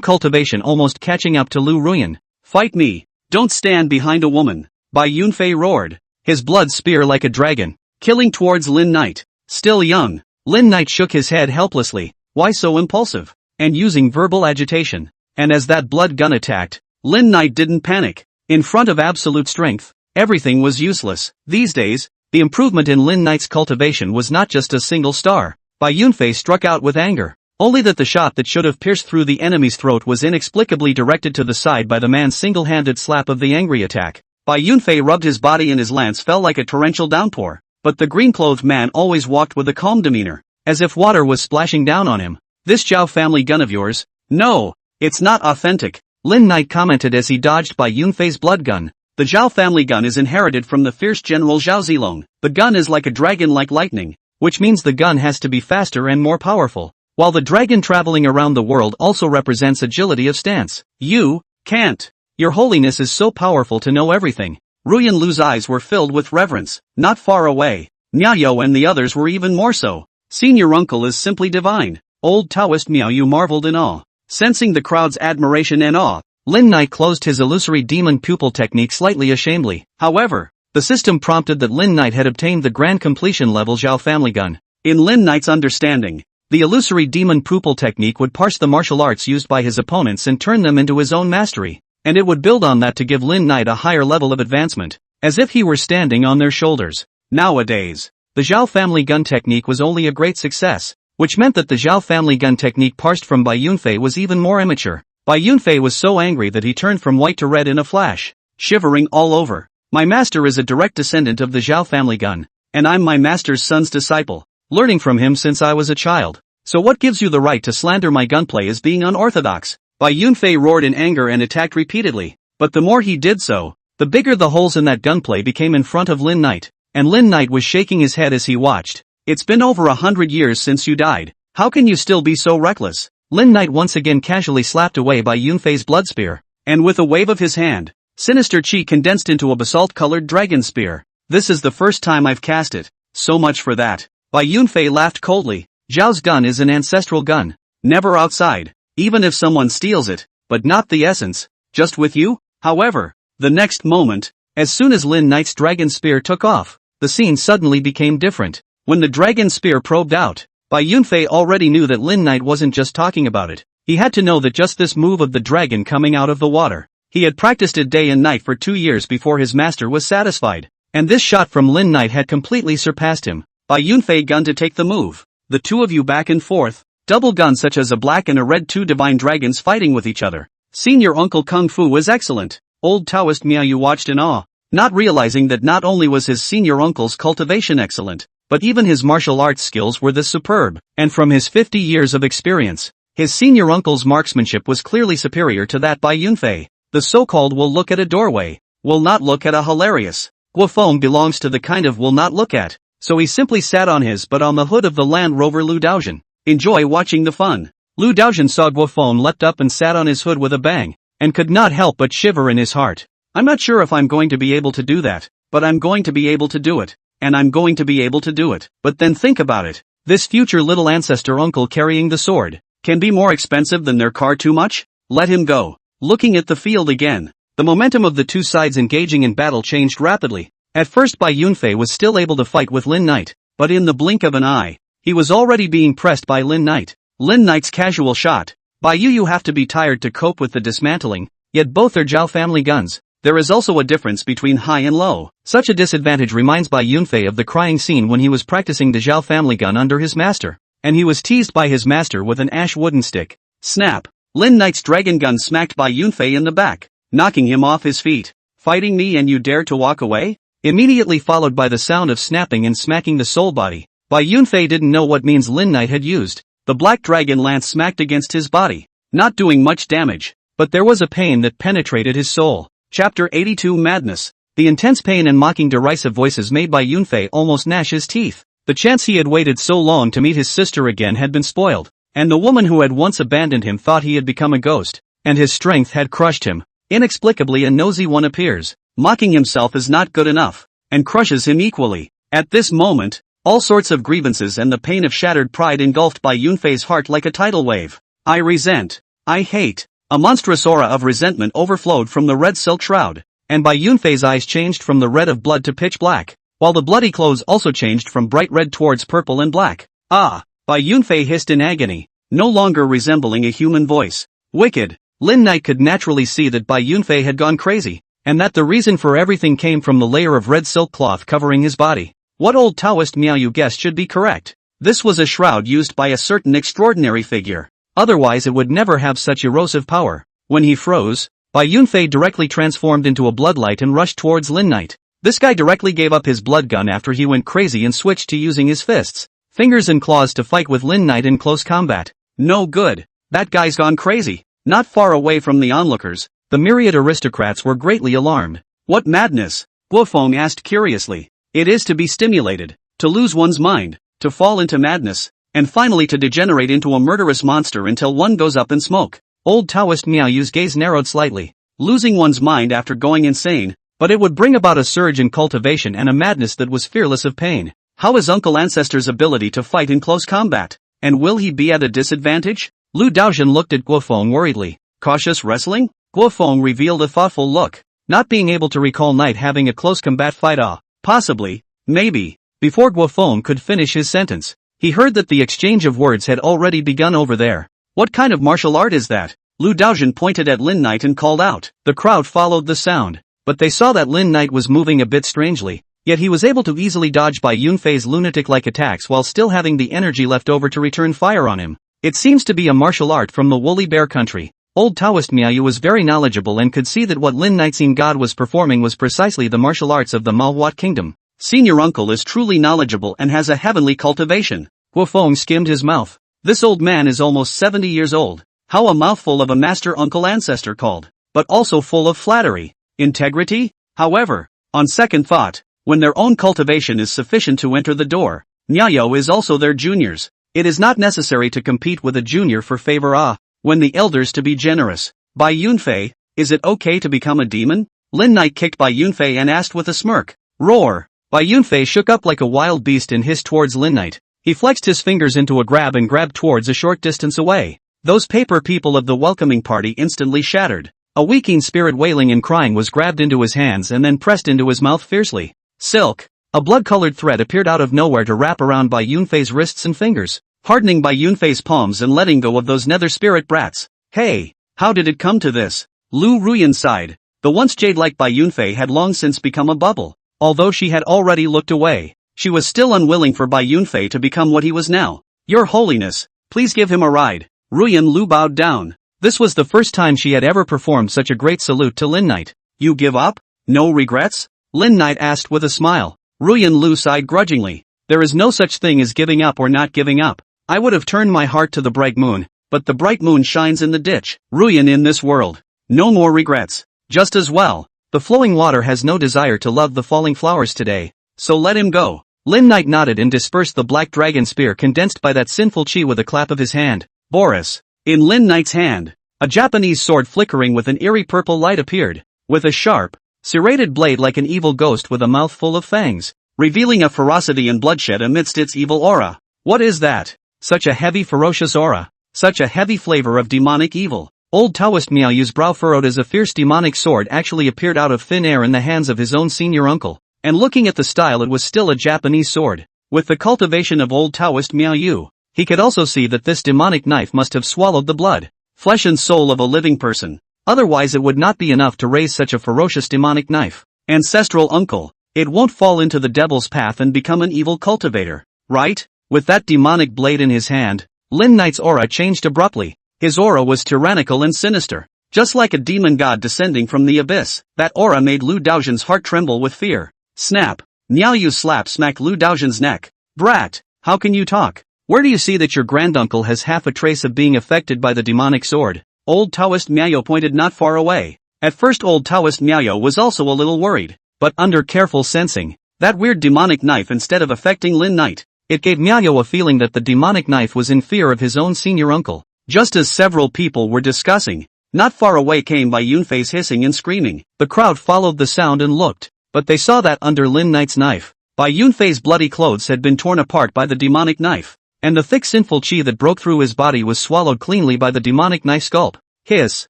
cultivation almost catching up to Lu Ruyan. Fight me, don't stand behind a woman, Bai Yunfei roared, his blood spear like a dragon, killing towards Lin Knight. Still young, Lin Knight shook his head helplessly. Why so impulsive? And using verbal agitation. And as that blood gun attacked, Lin Knight didn't panic. In front of absolute strength, everything was useless. These days, the improvement in Lin Knight's cultivation was not just a single star. Bai Yunfei struck out with anger. Only that the shot that should have pierced through the enemy's throat was inexplicably directed to the side by the man's single-handed slap of the angry attack. Bai Yunfei rubbed his body and his lance fell like a torrential downpour. But the green-clothed man always walked with a calm demeanor, as if water was splashing down on him. This Zhao family gun of yours? No, it's not authentic, Lin Knight commented as he dodged Bai Yunfei's blood gun. The Zhao family gun is inherited from the fierce General Zhao Zilong. The gun is like a dragon like lightning, which means the gun has to be faster and more powerful, while the dragon traveling around the world also represents agility of stance. You can't. Your holiness is so powerful to know everything. Ruyan Lu's eyes were filled with reverence. Not far away, Miaoyu and the others were even more so. Senior uncle is simply divine. Old Taoist Miaoyu marveled in awe. Sensing the crowd's admiration and awe, Lin Knight closed his illusory demon pupil technique slightly ashamedly. However, the system prompted that Lin Knight had obtained the grand completion level Zhao family gun. In Lin Knight's understanding, the illusory demon pupil technique would parse the martial arts used by his opponents and turn them into his own mastery, and it would build on that to give Lin Knight a higher level of advancement, as if he were standing on their shoulders. Nowadays, the Zhao family gun technique was only a great success, which meant that the Zhao family gun technique parsed from Bai Yunfei was even more immature. Bai Yunfei was so angry that he turned from white to red in a flash, shivering all over. My master is a direct descendant of the Zhao family gun, and I'm my master's son's disciple, learning from him since I was a child. So what gives you the right to slander my gunplay as being unorthodox? Bai Yunfei roared in anger and attacked repeatedly, but the more he did so, the bigger the holes in that gunplay became in front of Lin Knight, and Lin Knight was shaking his head as he watched. It's been over 100 years since you died. How can you still be so reckless? Lin Knight once again casually slapped away Bai Yunfei's blood spear, and with a wave of his hand, sinister chi condensed into a basalt-colored dragon spear. This is the first time I've cast it. So much for that. Bai Yunfei laughed coldly. Zhao's gun is an ancestral gun. Never outside. Even if someone steals it, but not the essence. Just with you? However, the next moment, as soon as Lin Knight's dragon spear took off, the scene suddenly became different. When the dragon spear probed out, Bai Yunfei already knew that Lin Knight wasn't just talking about it. He had to know that just this move of the dragon coming out of the water. He had practiced it day and night for 2 years before his master was satisfied. And this shot from Lin Knight had completely surpassed him. Bai Yunfei gunned to take the move. The two of you back and forth. Double guns such as a black and a red, two divine dragons fighting with each other. Senior uncle Kung Fu was excellent. Old Taoist Miaoyu watched in awe, not realizing that not only was his senior uncle's cultivation excellent, but even his martial arts skills were this superb, and from his 50 years of experience, his senior uncle's marksmanship was clearly superior to that by Yunfei. The so-called will look at a doorway, will not look at a hilarious. Guofeng belongs to the kind of will not look at, so he simply sat on his butt on the hood of the Land Rover Lu Daojian. Enjoy watching the fun. Lu Daojian saw Guofeng leapt up and sat on his hood with a bang, and could not help but shiver in his heart. I'm not sure if I'm going to be able to do that, but I'm going to be able to do it, and I'm going to be able to do it. But then think about it. This future little ancestor uncle carrying the sword can be more expensive than their car too much? Let him go. Looking at the field again, the momentum of the two sides engaging in battle changed rapidly. At first Bai Yunfei was still able to fight with Lin Knight, but in the blink of an eye, he was already being pressed by Lin Knight. Lin Knight's casual shot. Bai Yu, you have to be tired to cope with the dismantling, yet both are Zhao family guns. There is also a difference between high and low. Such a disadvantage reminds Bai Yunfei of the crying scene when he was practicing the Zhao family gun under his master, and he was teased by his master with an ash wooden stick. Snap! Lin Knight's dragon gun smacked Bai Yunfei in the back, knocking him off his feet. Fighting me and you dare to walk away? Immediately followed by the sound of snapping and smacking the soul body. Bai Yunfei didn't know what means Lin Knight had used. The black dragon lance smacked against his body, not doing much damage, but there was a pain that penetrated his soul. Chapter 82 Madness. The intense pain and mocking derisive voices made Bai Yunfei almost gnash his teeth. The chance he had waited so long to meet his sister again had been spoiled, and the woman who had once abandoned him thought he had become a ghost, and his strength had crushed him. Inexplicably a nosy one appears, mocking himself is not good enough, and crushes him equally. At this moment, all sorts of grievances and the pain of shattered pride engulfed Bai Yunfei's heart like a tidal wave. I resent. I hate. A monstrous aura of resentment overflowed from the red silk shroud, and Bai Yunfei's eyes changed from the red of blood to pitch black, while the bloody clothes also changed from bright red towards purple and black. Ah! Bai Yunfei hissed in agony, no longer resembling a human voice. Wicked. Lin Knight could naturally see that Bai Yunfei had gone crazy, and that the reason for everything came from the layer of red silk cloth covering his body. What old Taoist Miaoyu guessed should be correct. This was a shroud used by a certain extraordinary figure. Otherwise it would never have such erosive power. When he froze, Bai Yunfei directly transformed into a bloodlight and rushed towards Lin Knight. This guy directly gave up his blood gun after he went crazy and switched to using his fists, fingers and claws to fight with Lin Knight in close combat. No good. That guy's gone crazy. Not far away from the onlookers, the myriad aristocrats were greatly alarmed. What madness? Guofeng asked curiously. It is to be stimulated, to lose one's mind, to fall into madness, and finally to degenerate into a murderous monster until one goes up in smoke. Old Taoist Miaoyu's gaze narrowed slightly. Losing one's mind after going insane, but it would bring about a surge in cultivation and a madness that was fearless of pain. How is Uncle Ancestor's ability to fight in close combat? And will he be at a disadvantage? Lu Daojian looked at Guofeng worriedly. Cautious wrestling? Guofeng revealed a thoughtful look, not being able to recall Knight having a close combat fight. Possibly, maybe. Before Guofeng could finish his sentence, he heard that the exchange of words had already begun over there. What kind of martial art is that? Lu Daojian pointed at Lin Knight and called out. The crowd followed the sound, but they saw that Lin Knight was moving a bit strangely, yet he was able to easily dodge Bai Yunfei's lunatic-like attacks while still having the energy left over to return fire on him. It seems to be a martial art from the woolly bear country. Old Taoist Miaoyu was very knowledgeable and could see that what Lin Knight's god was performing was precisely the martial arts of the Manhwa kingdom. Senior uncle is truly knowledgeable and has a heavenly cultivation. Guofeng skimmed his mouth. This old man is almost 70 years old. How a mouthful of a master uncle ancestor called, but also full of flattery. Integrity? However, on second thought, when their own cultivation is sufficient to enter the door, Miaoyu is also their juniors. It is not necessary to compete with a junior for favor. When the elders to be generous. Bai Yunfei, is it okay to become a demon? Lin Knight kicked Bai Yunfei and asked with a smirk. Roar! Bai Yunfei shook up like a wild beast and hissed towards Lin Knight. He flexed his fingers into a grab and grabbed towards a short distance away. Those paper people of the welcoming party instantly shattered. A weakening spirit wailing and crying was grabbed into his hands and then pressed into his mouth fiercely. Silk! A blood-colored thread appeared out of nowhere to wrap around Bai Yunfei's wrists and fingers, hardening Bai Yunfei's palms and letting go of those nether spirit brats. Hey, how did it come to this? Lu Ruyan sighed. The once jade-like Bai Yunfei had long since become a bubble. Although she had already looked away, she was still unwilling for Bai Yunfei to become what he was now. Your Holiness, please give him a ride. Ruyan Lu bowed down. This was the first time she had ever performed such a great salute to Lin Knight. You give up? No regrets? Lin Knight asked with a smile. Ruyan Lu sighed grudgingly. There is no such thing as giving up or not giving up. I would have turned my heart to the bright moon, but the bright moon shines in the ditch. Ruyan in this world. No more regrets. Just as well. The flowing water has no desire to love the falling flowers today, so let him go. Lin Knight nodded and dispersed the black dragon spear condensed by that sinful chi with a clap of his hand. Boris. In Lin Knight's hand, a Japanese sword flickering with an eerie purple light appeared, with a sharp, serrated blade like an evil ghost with a mouth full of fangs, revealing a ferocity and bloodshed amidst its evil aura. What is that? Such a heavy ferocious aura. Such a heavy flavor of demonic evil. Old Taoist Miaoyu's brow furrowed as a fierce demonic sword actually appeared out of thin air in the hands of his own senior uncle. And looking at the style, it was still a Japanese sword. With the cultivation of old Taoist Miaoyu, he could also see that this demonic knife must have swallowed the blood, flesh and soul of a living person. Otherwise it would not be enough to raise such a ferocious demonic knife. Ancestral uncle, it won't fall into the devil's path and become an evil cultivator, right? With that demonic blade in his hand, Lin Knight's aura changed abruptly. His aura was tyrannical and sinister. Just like a demon god descending from the abyss, that aura made Lu Daojian's heart tremble with fear. Snap! Miaoyu smacked Lu Daojian's neck. Brat, how can you talk? Where do you see that your granduncle has half a trace of being affected by the demonic sword? Old Taoist Miaoyu pointed not far away. At first old Taoist Miaoyu was also a little worried, but under careful sensing, that weird demonic knife instead of affecting Lin Knight, it gave Miaoyu a feeling that the demonic knife was in fear of his own senior uncle. Just as several people were discussing, not far away came Bai Yunfei's hissing and screaming. The crowd followed the sound and looked, but they saw that under Lin Knight's knife, Bai Yunfei's bloody clothes had been torn apart by the demonic knife, and the thick sinful chi that broke through his body was swallowed cleanly by the demonic knife sculpt. Hiss!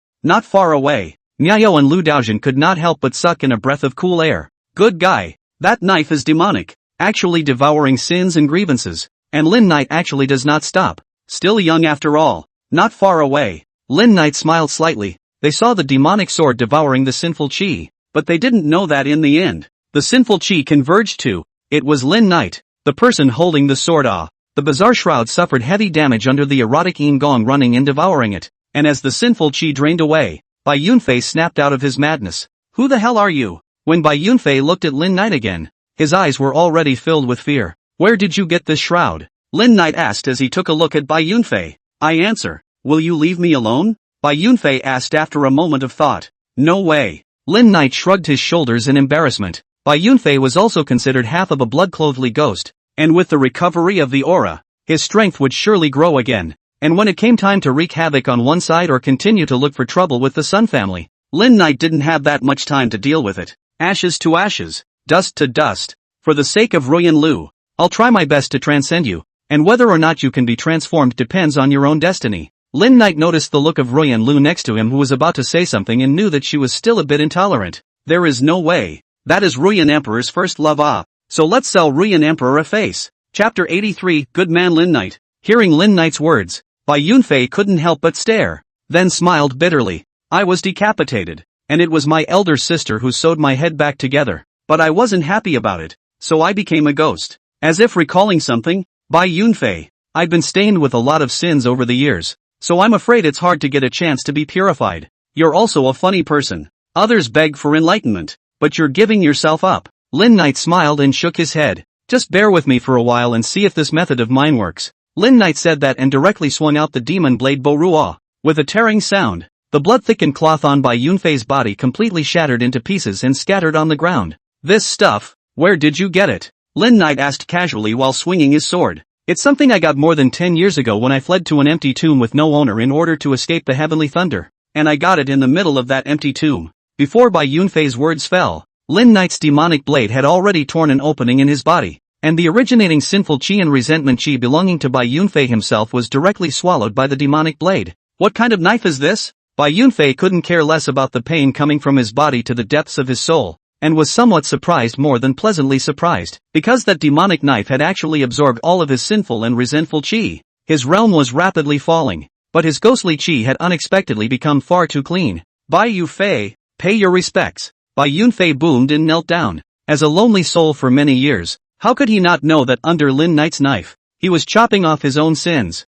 Not far away, Miaoyu and Lu Daojian could not help but suck in a breath of cool air. Good guy, that knife is demonic, actually devouring sins and grievances, and Lin Knight actually does not stop. Still young after all. Not far away, Lin Knight smiled slightly. They saw the demonic sword devouring the sinful chi, but they didn't know that in the end, the sinful chi converged to, it was Lin Knight, the person holding the sword. The bizarre shroud suffered heavy damage under the erotic yin gong running and devouring it, and as the sinful chi drained away, Bai Yunfei snapped out of his madness. Who the hell are you? When Bai Yunfei looked at Lin Knight again, his eyes were already filled with fear. Where did you get this shroud? Lin Knight asked as he took a look at Bai Yunfei. I answer. Will you leave me alone? Bai Yunfei asked after a moment of thought. No way. Lin Knight shrugged his shoulders in embarrassment. Bai Yunfei was also considered half of a blood-clothed ghost, and with the recovery of the aura, his strength would surely grow again. And when it came time to wreak havoc on one side or continue to look for trouble with the Sun family, Lin Knight didn't have that much time to deal with it. Ashes to ashes, dust to dust. For the sake of Ruyan Lu, I'll try my best to transcend you, and whether or not you can be transformed depends on your own destiny. Lin Knight noticed the look of Ruyan Lu next to him, who was about to say something and knew that she was still a bit intolerant. There is no way. That is Ruyan Emperor's first love. So let's sell Ruyan Emperor a face. Chapter 83, Good Man Lin Knight. Hearing Lin Knight's words, Bai Yunfei couldn't help but stare, then smiled bitterly. I was decapitated, and it was my elder sister who sewed my head back together, but I wasn't happy about it, so I became a ghost. As if recalling something, Bai Yunfei, I've been stained with a lot of sins over the years, so I'm afraid it's hard to get a chance to be purified. You're also a funny person. Others beg for enlightenment, but you're giving yourself up. Lin Knight smiled and shook his head. Just bear with me for a while and see if this method of mine works. Lin Knight said that and directly swung out the demon blade Borua. With a tearing sound, the blood-thickened cloth on Bai Yunfei's body completely shattered into pieces and scattered on the ground. This stuff, where did you get it? Lin Knight asked casually while swinging his sword. It's something I got more than 10 years ago when I fled to an empty tomb with no owner in order to escape the heavenly thunder, and I got it in the middle of that empty tomb. Before Bai Yunfei's words fell, Lin Knight's demonic blade had already torn an opening in his body, and the originating sinful chi and resentment chi belonging to Bai Yunfei himself was directly swallowed by the demonic blade. What kind of knife is this? Bai Yunfei couldn't care less about the pain coming from his body to the depths of his soul, and was somewhat surprised, more than pleasantly surprised, because that demonic knife had actually absorbed all of his sinful and resentful chi. His realm was rapidly falling, but his ghostly chi had unexpectedly become far too clean. Bai Yunfei, pay your respects. Bai Yunfei boomed and knelt down. As a lonely soul for many years, how could he not know that under Lin Knight's knife, he was chopping off his own sins?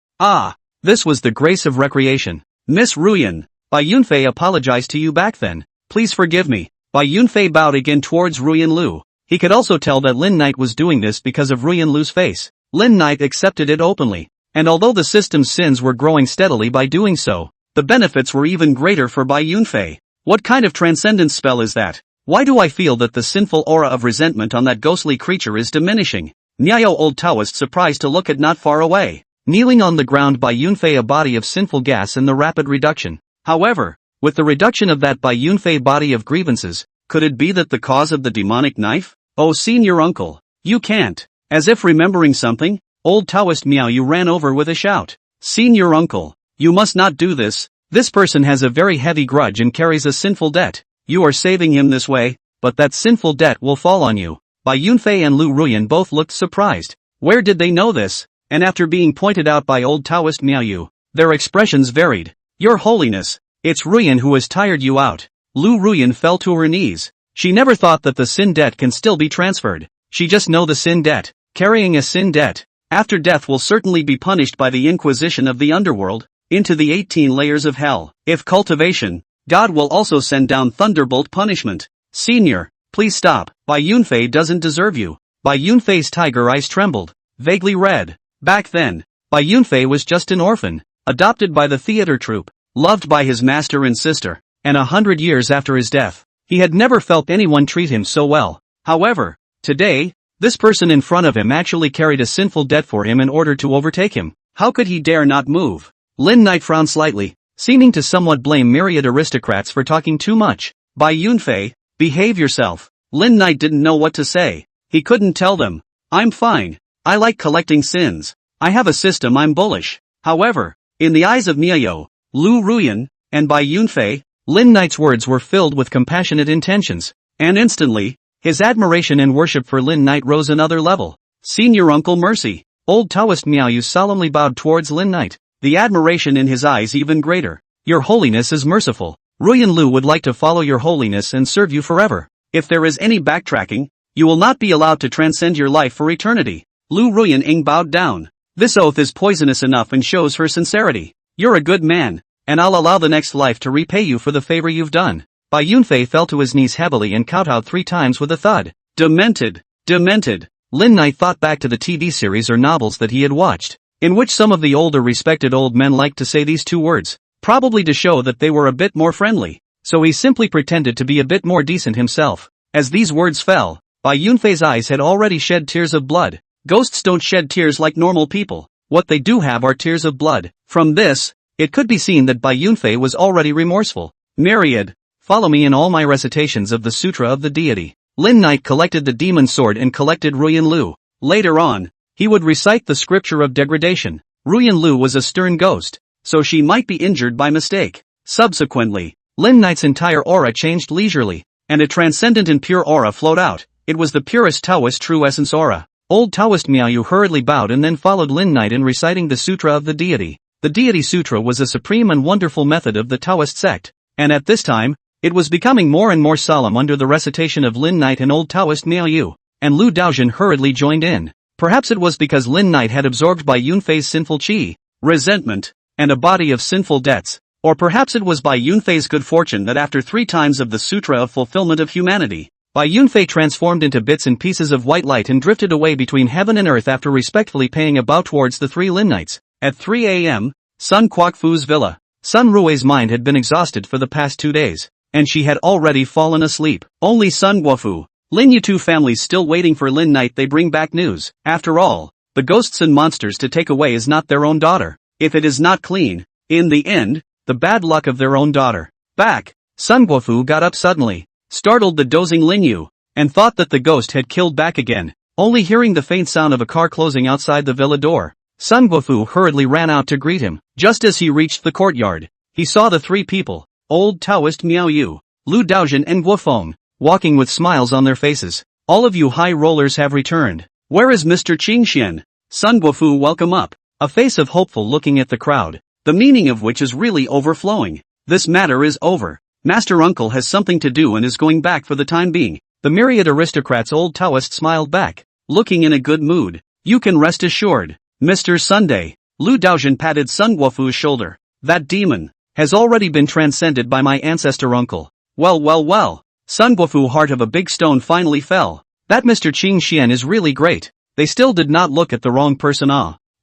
This was the grace of recreation. Miss Ruyan, Bai Yunfei apologized to you back then. Please forgive me. Bai Yunfei bowed again towards Ruyan Lu. He could also tell that Lin Knight was doing this because of Ruyan Lu's face. Lin Knight accepted it openly, and although the system's sins were growing steadily by doing so, the benefits were even greater for Bai Yunfei. What kind of transcendence spell is that? Why do I feel that the sinful aura of resentment on that ghostly creature is diminishing? Niao old Taoist surprised to look at not far away, kneeling on the ground Bai Yunfei, a body of sinful gas in the rapid reduction. However, with the reduction of that Bai Yunfei body of grievances, could it be that the cause of the demonic knife? Oh senior uncle, you can't. As if remembering something, old Taoist Miao Yu ran over with a shout. Senior uncle, you must not do this. This person has a very heavy grudge and carries a sinful debt. You are saving him this way, but that sinful debt will fall on you. Bai Yunfei and Lu Ruyan both looked surprised. Where did they know this? And after being pointed out by old Taoist Miao Yu, their expressions varied. Your Holiness, it's Ruyan who has tired you out. Lu Ruyan fell to her knees. She never thought that the sin debt can still be transferred. She just know the sin debt. Carrying a sin debt, after death will certainly be punished by the Inquisition of the underworld, into the 18 layers of hell. If cultivation, God will also send down thunderbolt punishment. Senior, please stop. Bai Yunfei doesn't deserve you. Bai Yunfei's tiger eyes trembled, vaguely red. Back then, Bai Yunfei was just an orphan, adopted by the theater troupe, loved by his master and sister, and 100 years after his death, he had never felt anyone treat him so well. However, today, this person in front of him actually carried a sinful debt for him in order to overtake him. How could he dare not move? Lin Knight frowned slightly, seeming to somewhat blame myriad aristocrats for talking too much. Bai Yunfei, behave yourself. Lin Knight didn't know what to say. He couldn't tell them. I'm fine. I like collecting sins. I have a system, I'm bullish. However, in the eyes of Miao, Lu Ruyan, and Bai Yunfei, Lin Knight's words were filled with compassionate intentions. And instantly, his admiration and worship for Lin Knight rose another level. Senior Uncle Mercy. Old Taoist Miao Yu solemnly bowed towards Lin Knight, the admiration in his eyes even greater. Your Holiness is merciful. Ruyan Lu would like to follow your Holiness and serve you forever. If there is any backtracking, you will not be allowed to transcend your life for eternity. Lu Ruyan Ing bowed down. This oath is poisonous enough and shows her sincerity. You're a good man, and I'll allow the next life to repay you for the favor you've done. Bai Yunfei fell to his knees heavily and kowtowed 3 times with a thud. Demented. Demented. Lin Knight thought back to the TV series or novels that he had watched, in which some of the older respected old men liked to say these 2 words, probably to show that they were a bit more friendly, so he simply pretended to be a bit more decent himself. As these words fell, Bai Yunfei's eyes had already shed tears of blood. Ghosts don't shed tears like normal people. What they do have are tears of blood. From this, it could be seen that Bai Yunfei was already remorseful. Myriad, follow me in all my recitations of the Sutra of the Deity. Lin Knight collected the demon sword and collected Ruyan Lu. Later on, he would recite the scripture of degradation. Ruyan Lu was a stern ghost, so she might be injured by mistake. Subsequently, Lin Knight's entire aura changed leisurely, and a transcendent and pure aura flowed out. It was the purest Taoist true essence aura. Old Taoist Miao Yu hurriedly bowed and then followed Lin Knight in reciting the Sutra of the Deity. The Deity Sutra was a supreme and wonderful method of the Taoist sect, and at this time, it was becoming more and more solemn under the recitation of Lin Knight and Old Taoist Miao Yu, and Lu Daojin hurriedly joined in. Perhaps it was because Lin Knight had absorbed Bai Yunfei's sinful qi, resentment, and a body of sinful debts, or perhaps it was Bai Yunfei's good fortune that after 3 times of the Sutra of Fulfillment of Humanity, Bai Yunfei transformed into bits and pieces of white light and drifted away between heaven and earth after respectfully paying a bow towards the 3 Lin Knights. At 3 a.m., Sun Quoc-Fu's villa. Sun Rui's mind had been exhausted for the past 2 days, and she had already fallen asleep. Only Sun Guofu, Lin Yu families still waiting for Lin Knight. They bring back news. After all, the ghosts and monsters to take away is not their own daughter. If it is not clean, in the end, the bad luck of their own daughter. Back, Sun Guofu got up suddenly, startled the dozing Lin Yu, and thought that the ghost had killed back again. Only hearing the faint sound of a car closing outside the villa door, Sun Guofu hurriedly ran out to greet him. Just as he reached the courtyard, he saw the 3 people, Old Taoist Miao Yu, Lu Daojin and Guofeng, walking with smiles on their faces. All of you high rollers have returned. Where is Mr. Qingxian? Sun Guofu welcome up, a face of hopeful looking at the crowd, the meaning of which is really overflowing. This matter is over. Master Uncle has something to do and is going back for the time being. The myriad aristocrats. Old Taoist smiled back, looking in a good mood. You can rest assured, Mr. Sunday. Lu Daojin patted Sun Guofu's shoulder. That demon has already been transcended by my ancestor uncle. Well. Sun Guofu, heart of a big stone, finally fell. That Mr. Qingxian is really great. They still did not look at the wrong person.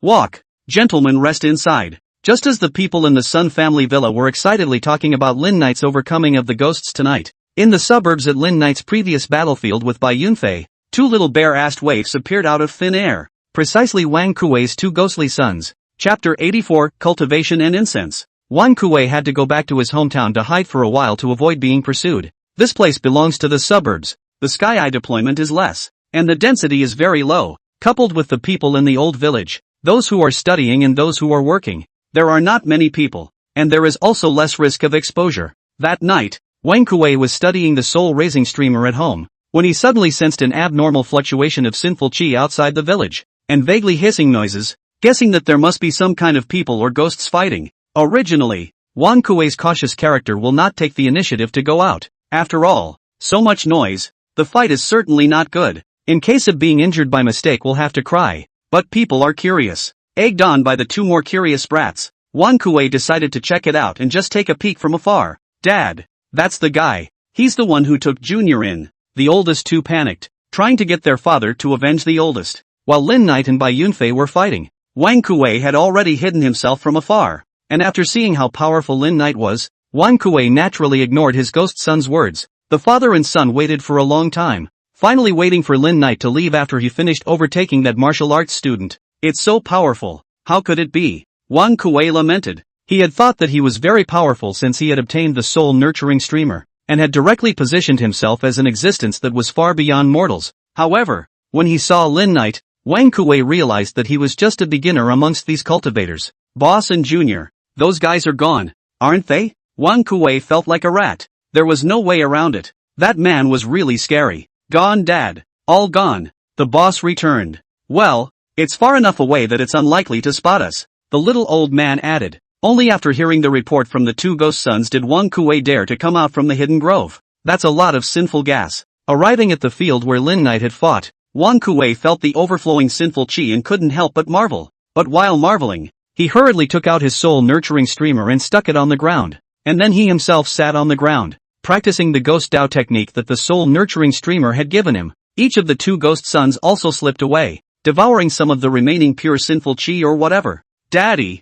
Walk, gentlemen, rest inside. just as the people in the Sun family villa were excitedly talking about Lin Knight's overcoming of the ghosts tonight. In the suburbs at Lin Knight's previous battlefield with Bai Yunfei, two little bare-assed waifs appeared out of thin air. Precisely Wang Kuei's two ghostly sons. Chapter 84, Cultivation and Incense. Wang Kuei had to go back to his hometown to hide for a while to avoid being pursued. This place belongs to the suburbs. The Sky Eye deployment is less, and the density is very low, coupled with the people in the old village, those who are studying and those who are working. There are not many people, and there is also less risk of exposure. That night, Wang Kuei was studying the soul-raising streamer at home, when he suddenly sensed an abnormal fluctuation of sinful qi outside the village, and vaguely hissing noises, guessing that there must be some kind of people or ghosts fighting. Originally, Wang Kuei's cautious character will not take the initiative to go out. After all, so much noise, the fight is certainly not good. In case of being injured by mistake we'll have to cry. But people are curious. Egged on by the two more curious brats, Wang Kuei decided to check it out and just take a peek from afar. Dad, that's the guy. He's the one who took Junior in. The oldest two panicked, trying to get their father to avenge the oldest. While Lin Knight and Bai Yunfei were fighting, Wang Kuei had already hidden himself from afar, and after seeing how powerful Lin Knight was, Wang Kuei naturally ignored his ghost son's words. The father and son waited for a long time, finally waiting for Lin Knight to leave after he finished overtaking that martial arts student. It's so powerful, how could it be? Wang Kuei lamented. He had thought that he was very powerful since he had obtained the soul-nurturing streamer, and had directly positioned himself as an existence that was far beyond mortals. However, when he saw Lin Knight, Wang Kuei realized that he was just a beginner amongst these cultivators. Boss and Junior, those guys are gone, aren't they? Wang Kuei felt like a rat. There was no way around it. That man was really scary. Gone, Dad. All gone. The boss returned. Well, it's far enough away that it's unlikely to spot us, the little old man added. Only after hearing the report from the two ghost sons did Wang Kuei dare to come out from the hidden grove. That's a lot of sinful gas. Arriving at the field where Lin Knight had fought, Wang Kuei felt the overflowing sinful qi and couldn't help but marvel. But while marveling, he hurriedly took out his soul-nurturing streamer and stuck it on the ground. And then he himself sat on the ground, practicing the ghost Dao technique that the soul-nurturing streamer had given him. Each of the two ghost sons also slipped away, devouring some of the remaining pure sinful qi or whatever. Daddy,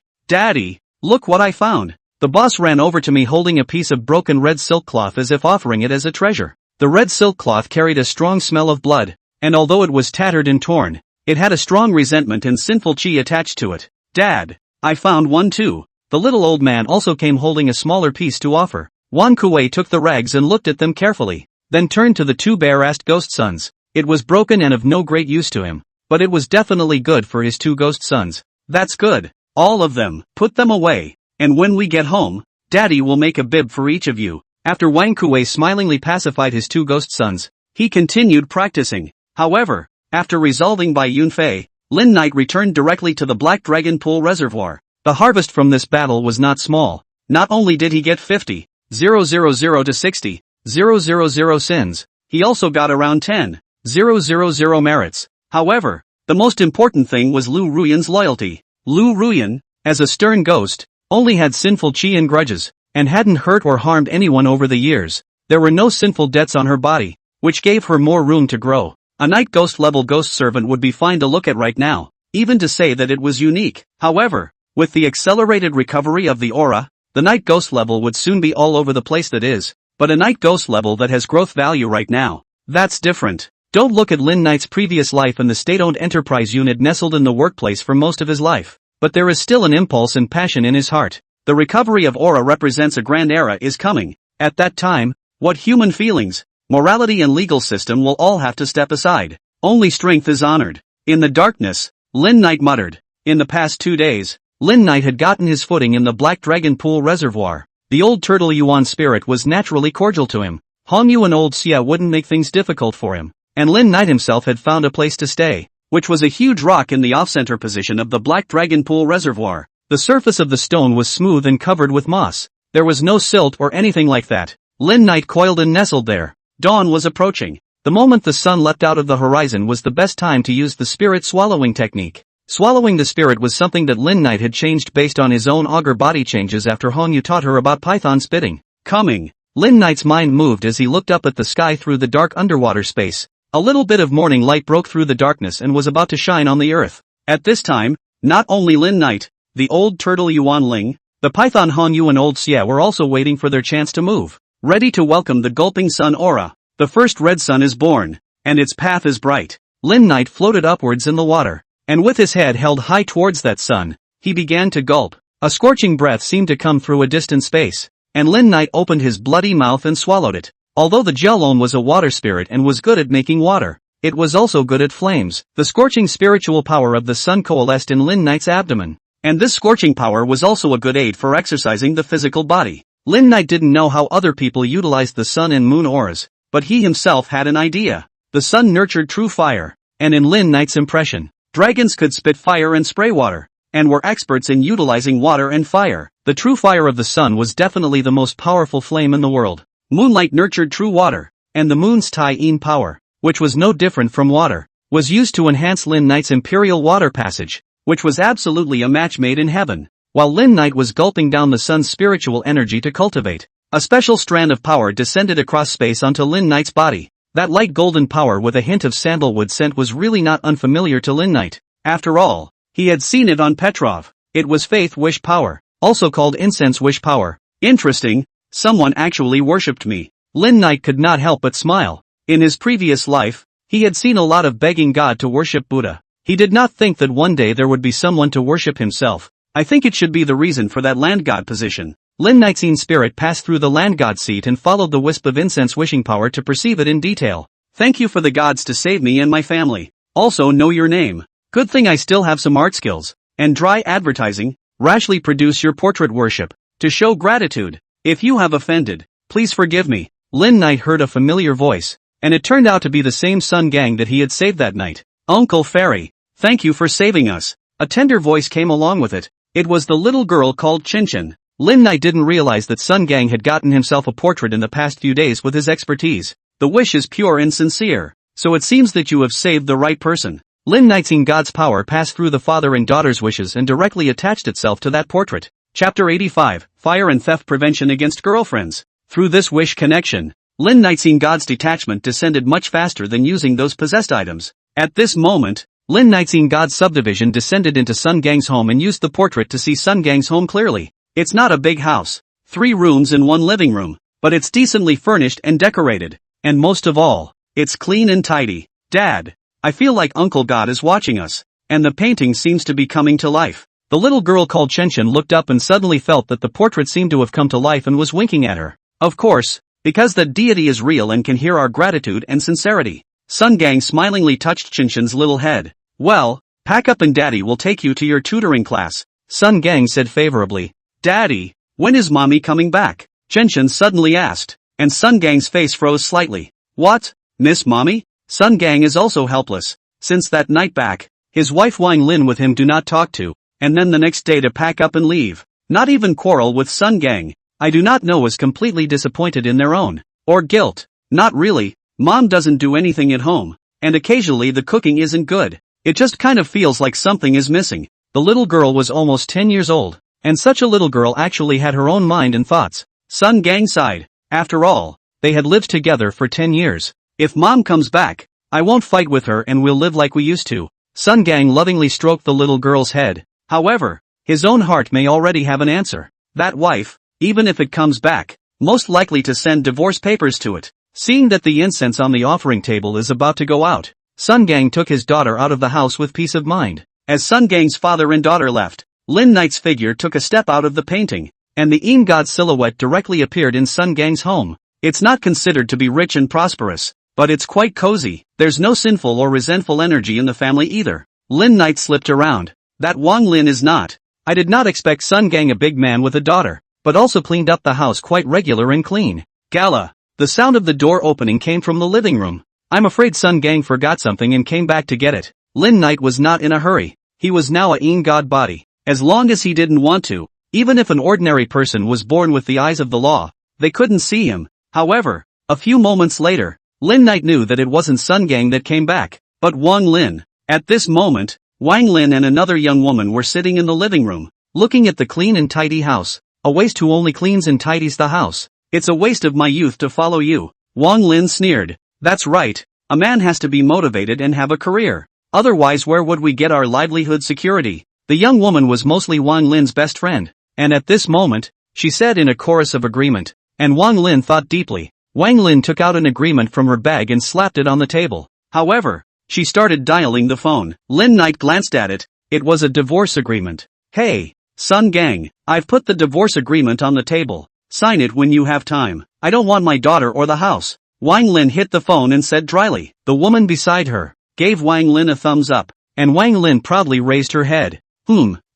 look what I found. The boss ran over to me holding a piece of broken red silk cloth as if offering it as a treasure. The red silk cloth carried a strong smell of blood, and although it was tattered and torn, it had a strong resentment and sinful qi attached to it. Dad, I found one too. The little old man also came holding a smaller piece to offer. Wang Kuei took the rags and looked at them carefully, then turned to the two bare-assed ghost sons. It was broken and of no great use to him, but it was definitely good for his two ghost sons. That's good. All of them. Put them away. And when we get home, Daddy will make a bib for each of you. After Wang Kuei smilingly pacified his two ghost sons, he continued practicing. However, after resolving Bai Yunfei, Lin Knight returned directly to the Black Dragon Pool Reservoir. The harvest from this battle was not small. Not only did he get 50,000 to 60,000 sins, he also got around 10,000 merits. However, the most important thing was Lu Ruyan's loyalty. Lu Ruyan, as a stern ghost, only had sinful qi and grudges, and hadn't hurt or harmed anyone over the years. There were no sinful debts on her body, which gave her more room to grow. A night ghost level ghost servant would be fine to look at right now, even to say that it was unique. However, with the accelerated recovery of the aura, the night ghost level would soon be all over the place that is, but a night ghost level that has growth value right now, that's different. Don't look at Lin Knight's previous life in the state-owned enterprise unit nestled in the workplace for most of his life, but there is still an impulse and passion in his heart. The recovery of aura represents a grand era is coming. At that time, what human feelings, morality and legal system will all have to step aside. Only strength is honored. In the darkness, Lin Knight muttered. In the past 2 days, Lin Knight had gotten his footing in the Black Dragon Pool Reservoir. The old Turtle Yuan spirit was naturally cordial to him. Hong Yu and old Xia wouldn't make things difficult for him. And Lin Knight himself had found a place to stay, which was a huge rock in the off-center position of the Black Dragon Pool Reservoir. The surface of the stone was smooth and covered with moss. There was no silt or anything like that. Lin Knight coiled and nestled there. Dawn was approaching. The moment the sun leapt out of the horizon was the best time to use the spirit swallowing technique. Swallowing the spirit was something that Lin Knight had changed based on his own augur body changes after Hong Yu taught her about python spitting. Coming. Lin Knight's mind moved as he looked up at the sky through the dark underwater space. A little bit of morning light broke through the darkness and was about to shine on the earth. At this time, not only Lin Knight, the old turtle Yuan Ling, the python Han Yu and old Xie were also waiting for their chance to move, ready to welcome the gulping sun aura. The first red sun is born, and its path is bright. Lin Knight floated upwards in the water, and with his head held high towards that sun, he began to gulp. A scorching breath seemed to come through a distant space, and Lin Knight opened his bloody mouth and swallowed it. Although the Jiaolong was a water spirit and was good at making water, it was also good at flames. The scorching spiritual power of the sun coalesced in Lin Knight's abdomen, and this scorching power was also a good aid for exercising the physical body. Lin Knight didn't know how other people utilized the sun and moon auras, but he himself had an idea. The sun nurtured true fire, and in Lin Knight's impression, dragons could spit fire and spray water, and were experts in utilizing water and fire. The true fire of the sun was definitely the most powerful flame in the world. Moonlight nurtured true water, and the moon's Tai-in power, which was no different from water, was used to enhance Lin Knight's imperial water passage, which was absolutely a match made in heaven. While Lin Knight was gulping down the sun's spiritual energy to cultivate, a special strand of power descended across space onto Lin Knight's body. That light golden power with a hint of sandalwood scent was really not unfamiliar to Lin Knight. After all, he had seen it on Petrov. It was faith wish power, also called incense wish power. Interesting, someone actually worshipped me. Lin Knight could not help but smile. In his previous life, he had seen a lot of begging God to worship Buddha. He did not think that one day there would be someone to worship himself. I think it should be the reason for that land god position. Lin Knight's spirit passed through the land god seat and followed the wisp of incense wishing power to perceive it in detail. Thank you for the gods to save me and my family. Also know your name. Good thing I still have some art skills. And dry advertising, rashly produce your portrait worship, to show gratitude. If you have offended, please forgive me. Lin Knight heard a familiar voice, and it turned out to be the same Sun Gang that he had saved that night. Uncle Fairy, thank you for saving us. A tender voice came along with it. It was the little girl called Chinchin. Lin Knight didn't realize that Sun Gang had gotten himself a portrait in the past few days with his expertise. The wish is pure and sincere, so it seems that you have saved the right person. Lin Knight seen God's power pass through the father and daughter's wishes and directly attached itself to that portrait. Chapter 85, Fire and Theft Prevention Against Girlfriends. Through this wish connection, Lin Knight seen God's detachment descended much faster than using those possessed items. At this moment, Lin Knight seen God's subdivision descended into Sun Gang's home and used the portrait to see Sun Gang's home clearly. It's not a big house, 3 rooms and 1 living room, but it's decently furnished and decorated, and most of all, it's clean and tidy. Dad, I feel like Uncle God is watching us, and the painting seems to be coming to life. The little girl called Chenchin looked up and suddenly felt that the portrait seemed to have come to life and was winking at her. Of course, because the deity is real and can hear our gratitude and sincerity. Sun Gang smilingly touched Chinchin's little head. Well, pack up and Daddy will take you to your tutoring class. Sun Gang said favorably. Daddy, when is Mommy coming back? Chenchin suddenly asked, and Sun Gang's face froze slightly. What, Miss Mommy? Sun Gang is also helpless. Since that night back, his wife Wang Lin with him do not talk to, and then the next day to pack up and leave. Not even quarrel with Sun Gang. I do not know was completely disappointed in their own. Or guilt. Not really, Mom doesn't do anything at home, and occasionally the cooking isn't good. It just kind of feels like something is missing. The little girl was almost 10 years old. And such a little girl actually had her own mind and thoughts. Sun Gang sighed. After all, they had lived together for 10 years. If Mom comes back, I won't fight with her and we'll live like we used to. Sun Gang lovingly stroked the little girl's head. However, his own heart may already have an answer. That wife, even if it comes back, most likely to send divorce papers to it. Seeing that the incense on the offering table is about to go out, Sun Gang took his daughter out of the house with peace of mind. As Sun Gang's father and daughter left, Lin Knight's figure took a step out of the painting, and the Yin God silhouette directly appeared in Sun Gang's home. It's not considered to be rich and prosperous, but it's quite cozy. There's no sinful or resentful energy in the family either. Lin Knight slipped around. That Wang Lin is not. I did not expect Sun Gang a big man with a daughter, but also cleaned up the house quite regular and clean. Gala. The sound of the door opening came from the living room. I'm afraid Sun Gang forgot something and came back to get it. Lin Knight was not in a hurry. He was now a Yin God body. As long as he didn't want to, even if an ordinary person was born with the eyes of the law, they couldn't see him. However, a few moments later, Lin Knight knew that it wasn't Sun Gang that came back, but Wang Lin. At this moment, Wang Lin and another young woman were sitting in the living room, looking at the clean and tidy house. A waste who only cleans and tidies the house. It's a waste of my youth to follow you. Wang Lin sneered. That's right, a man has to be motivated and have a career. Otherwise where would we get our livelihood security? The young woman was mostly Wang Lin's best friend, and at this moment, she said in a chorus of agreement, and Wang Lin thought deeply. Wang Lin took out an agreement from her bag and slapped it on the table. However, she started dialing the phone. Lin Knight glanced at it. It was a divorce agreement. Hey, Sun Gang, I've put the divorce agreement on the table. Sign it when you have time. I don't want my daughter or the house. Wang Lin hit the phone and said dryly. The woman beside her gave Wang Lin a thumbs up, and Wang Lin proudly raised her head.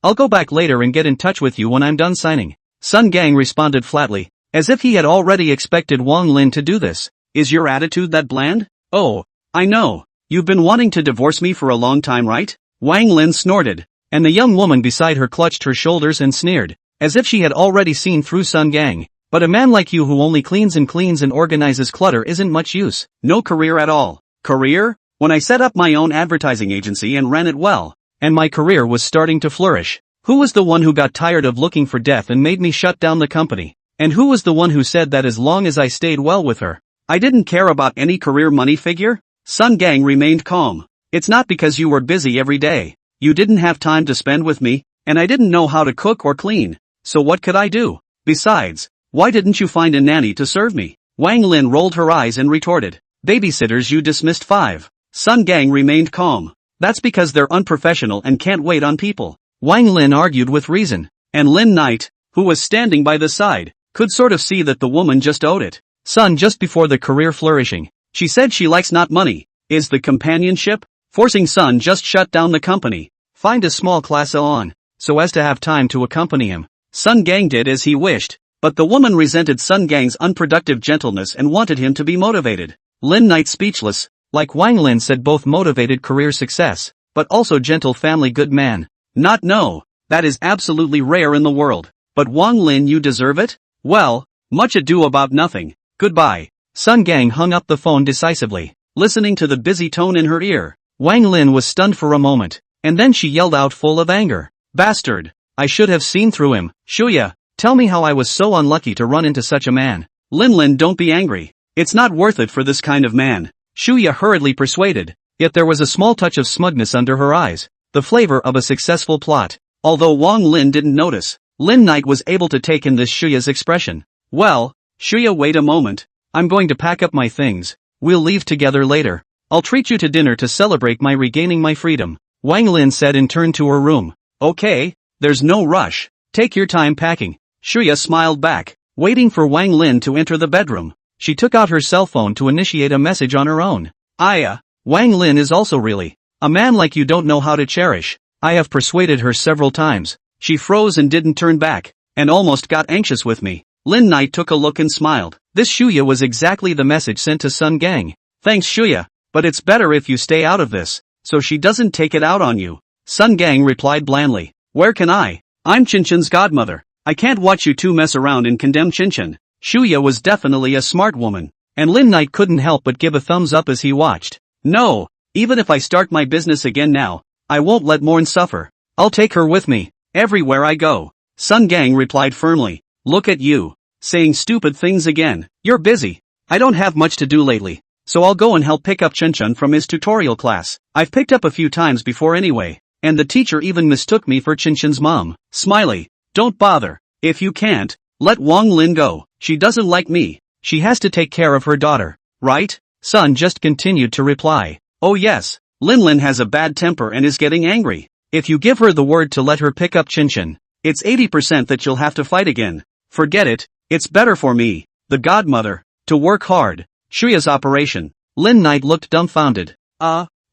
I'll go back later and get in touch with you when I'm done signing. Sun Gang responded flatly, as if he had already expected Wang Lin to do this. Is your attitude that bland? Oh, I know. You've been wanting to divorce me for a long time, right? Wang Lin snorted, and the young woman beside her clutched her shoulders and sneered, as if she had already seen through Sun Gang. But a man like you who only cleans and organizes clutter isn't much use. No career at all. Career? When I set up my own advertising agency and ran it well, and my career was starting to flourish. Who was the one who got tired of looking for death and made me shut down the company? And who was the one who said that as long as I stayed well with her, I didn't care about any career money figure? Sun Gang remained calm. It's not because you were busy every day. You didn't have time to spend with me, and I didn't know how to cook or clean. So what could I do? Besides, why didn't you find a nanny to serve me? Wang Lin rolled her eyes and retorted. Babysitters, you dismissed 5. Sun Gang remained calm. That's because they're unprofessional and can't wait on people. Wang Lin argued with reason, and Lin Knight, who was standing by the side, could sort of see that the woman just owed it. Sun, just before the career flourishing, she said she likes not money, is the companionship? Forcing Sun just shut down the company. Find a small class salon, so as to have time to accompany him. Sun Gang did as he wished, but the woman resented Sun Gang's unproductive gentleness and wanted him to be motivated. Lin Knight speechless, like Wang Lin said, both motivated career success, but also gentle family good man. No, that is absolutely rare in the world. But Wang Lin, you deserve it? Well, much ado about nothing. Goodbye. Sun Gang hung up the phone decisively, listening to the busy tone in her ear. Wang Lin was stunned for a moment, and then she yelled out full of anger. Bastard! I should have seen through him. Shuya, tell me how I was so unlucky to run into such a man. Lin, don't be angry. It's not worth it for this kind of man. Shuya hurriedly persuaded, yet there was a small touch of smugness under her eyes, the flavor of a successful plot. Although Wang Lin didn't notice, Lin Knight was able to take in this Shuya's expression. Well, Shuya, wait a moment. I'm going to pack up my things. We'll leave together later. I'll treat you to dinner to celebrate my regaining my freedom. Wang Lin said and turned to her room. Okay, there's no rush. Take your time packing. Shuya smiled back, waiting for Wang Lin to enter the bedroom. She took out her cell phone to initiate a message on her own. Wang Lin is also really a man like you don't know how to cherish. I have persuaded her several times. She froze and didn't turn back, and almost got anxious with me. Lin Knight took a look and smiled. This Shuya was exactly the message sent to Sun Gang. Thanks Shuya, but it's better if you stay out of this, so she doesn't take it out on you. Sun Gang replied blandly. Where can I? I'm Chinchin's godmother. I can't watch you two mess around and condemn Chinchin. Shuya was definitely a smart woman, and Lin Knight couldn't help but give a thumbs up as he watched. No, even if I start my business again now, I won't let Morn suffer. I'll take her with me, everywhere I go. Sun Gang replied firmly. Look at you, saying stupid things again. You're busy. I don't have much to do lately, so I'll go and help pick up Chinchin from his tutorial class. I've picked up a few times before anyway, and the teacher even mistook me for Chinchin's mom. Smiley, don't bother. If you can't, let Wang Lin go. She doesn't like me. She has to take care of her daughter, right? Sun just continued to reply. Oh yes, Lin has a bad temper and is getting angry. If you give her the word to let her pick up Chinchin, it's 80% that you'll have to fight again. Forget it, it's better for me, the godmother, to work hard. Shuya's operation. Lin Knight looked dumbfounded.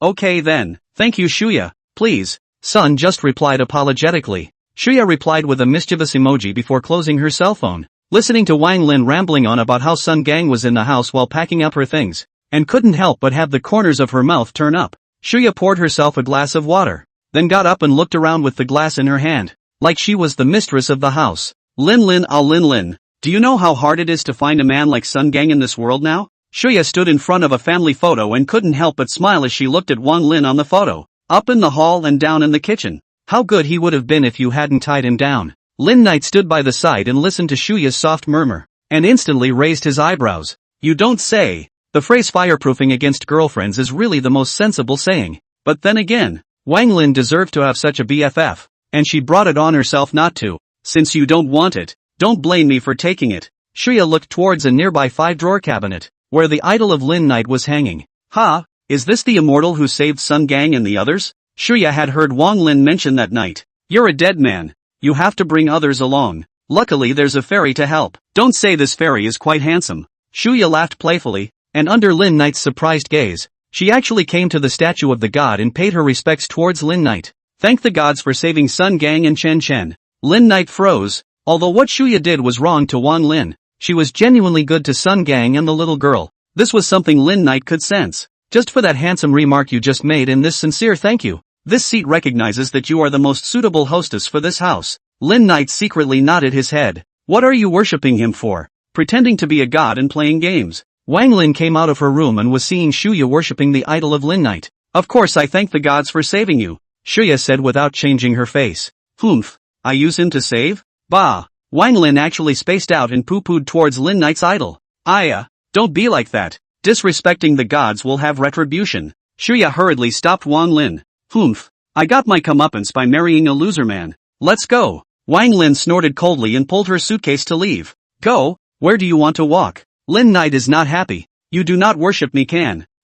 Okay then, thank you Shuya, please. Sun just replied apologetically. Shuya replied with a mischievous emoji before closing her cell phone. Listening to Wang Lin rambling on about how Sun Gang was in the house while packing up her things, and couldn't help but have the corners of her mouth turn up, Shuya poured herself a glass of water, then got up and looked around with the glass in her hand, like she was the mistress of the house. Lin, do you know how hard it is to find a man like Sun Gang in this world now? Shuya stood in front of a family photo and couldn't help but smile as she looked at Wang Lin on the photo, up in the hall and down in the kitchen. How good he would have been if you hadn't tied him down. Lin Knight stood by the side and listened to Shuya's soft murmur, and instantly raised his eyebrows. You don't say. The phrase fireproofing against girlfriends is really the most sensible saying. But then again, Wang Lin deserved to have such a BFF, and she brought it on herself not to. Since you don't want it, don't blame me for taking it. Shuya looked towards a nearby 5-drawer cabinet, where the idol of Lin Knight was hanging. Ha, is this the immortal who saved Sun Gang and the others? Shuya had heard Wang Lin mention that night. You're a dead man. You have to bring others along. Luckily there's a fairy to help. Don't say this fairy is quite handsome. Shuya laughed playfully, and under Lin Knight's surprised gaze, she actually came to the statue of the god and paid her respects towards Lin Knight. Thank the gods for saving Sun Gang and Chen Chen. Lin Knight froze. Although what Shuya did was wrong to Wang Lin, she was genuinely good to Sun Gang and the little girl. This was something Lin Knight could sense. Just for that handsome remark you just made and this sincere thank you. This seat recognizes that you are the most suitable hostess for this house. Lin Knight secretly nodded his head. What are you worshipping him for? Pretending to be a god and playing games. Wang Lin came out of her room and was seeing Shuya worshipping the idol of Lin Knight. Of course I thank the gods for saving you, Shuya said without changing her face. Humph, I use him to save? Bah. Wang Lin actually spaced out and poo-pooed towards Lin Knight's idol. Don't be like that. Disrespecting the gods will have retribution. Shuya hurriedly stopped Wang Lin. Humph, I got my comeuppance by marrying a loser man. Let's go. Wang Lin snorted coldly and pulled her suitcase to leave. Go? Where do you want to walk? Lin Knight is not happy. You do not worship me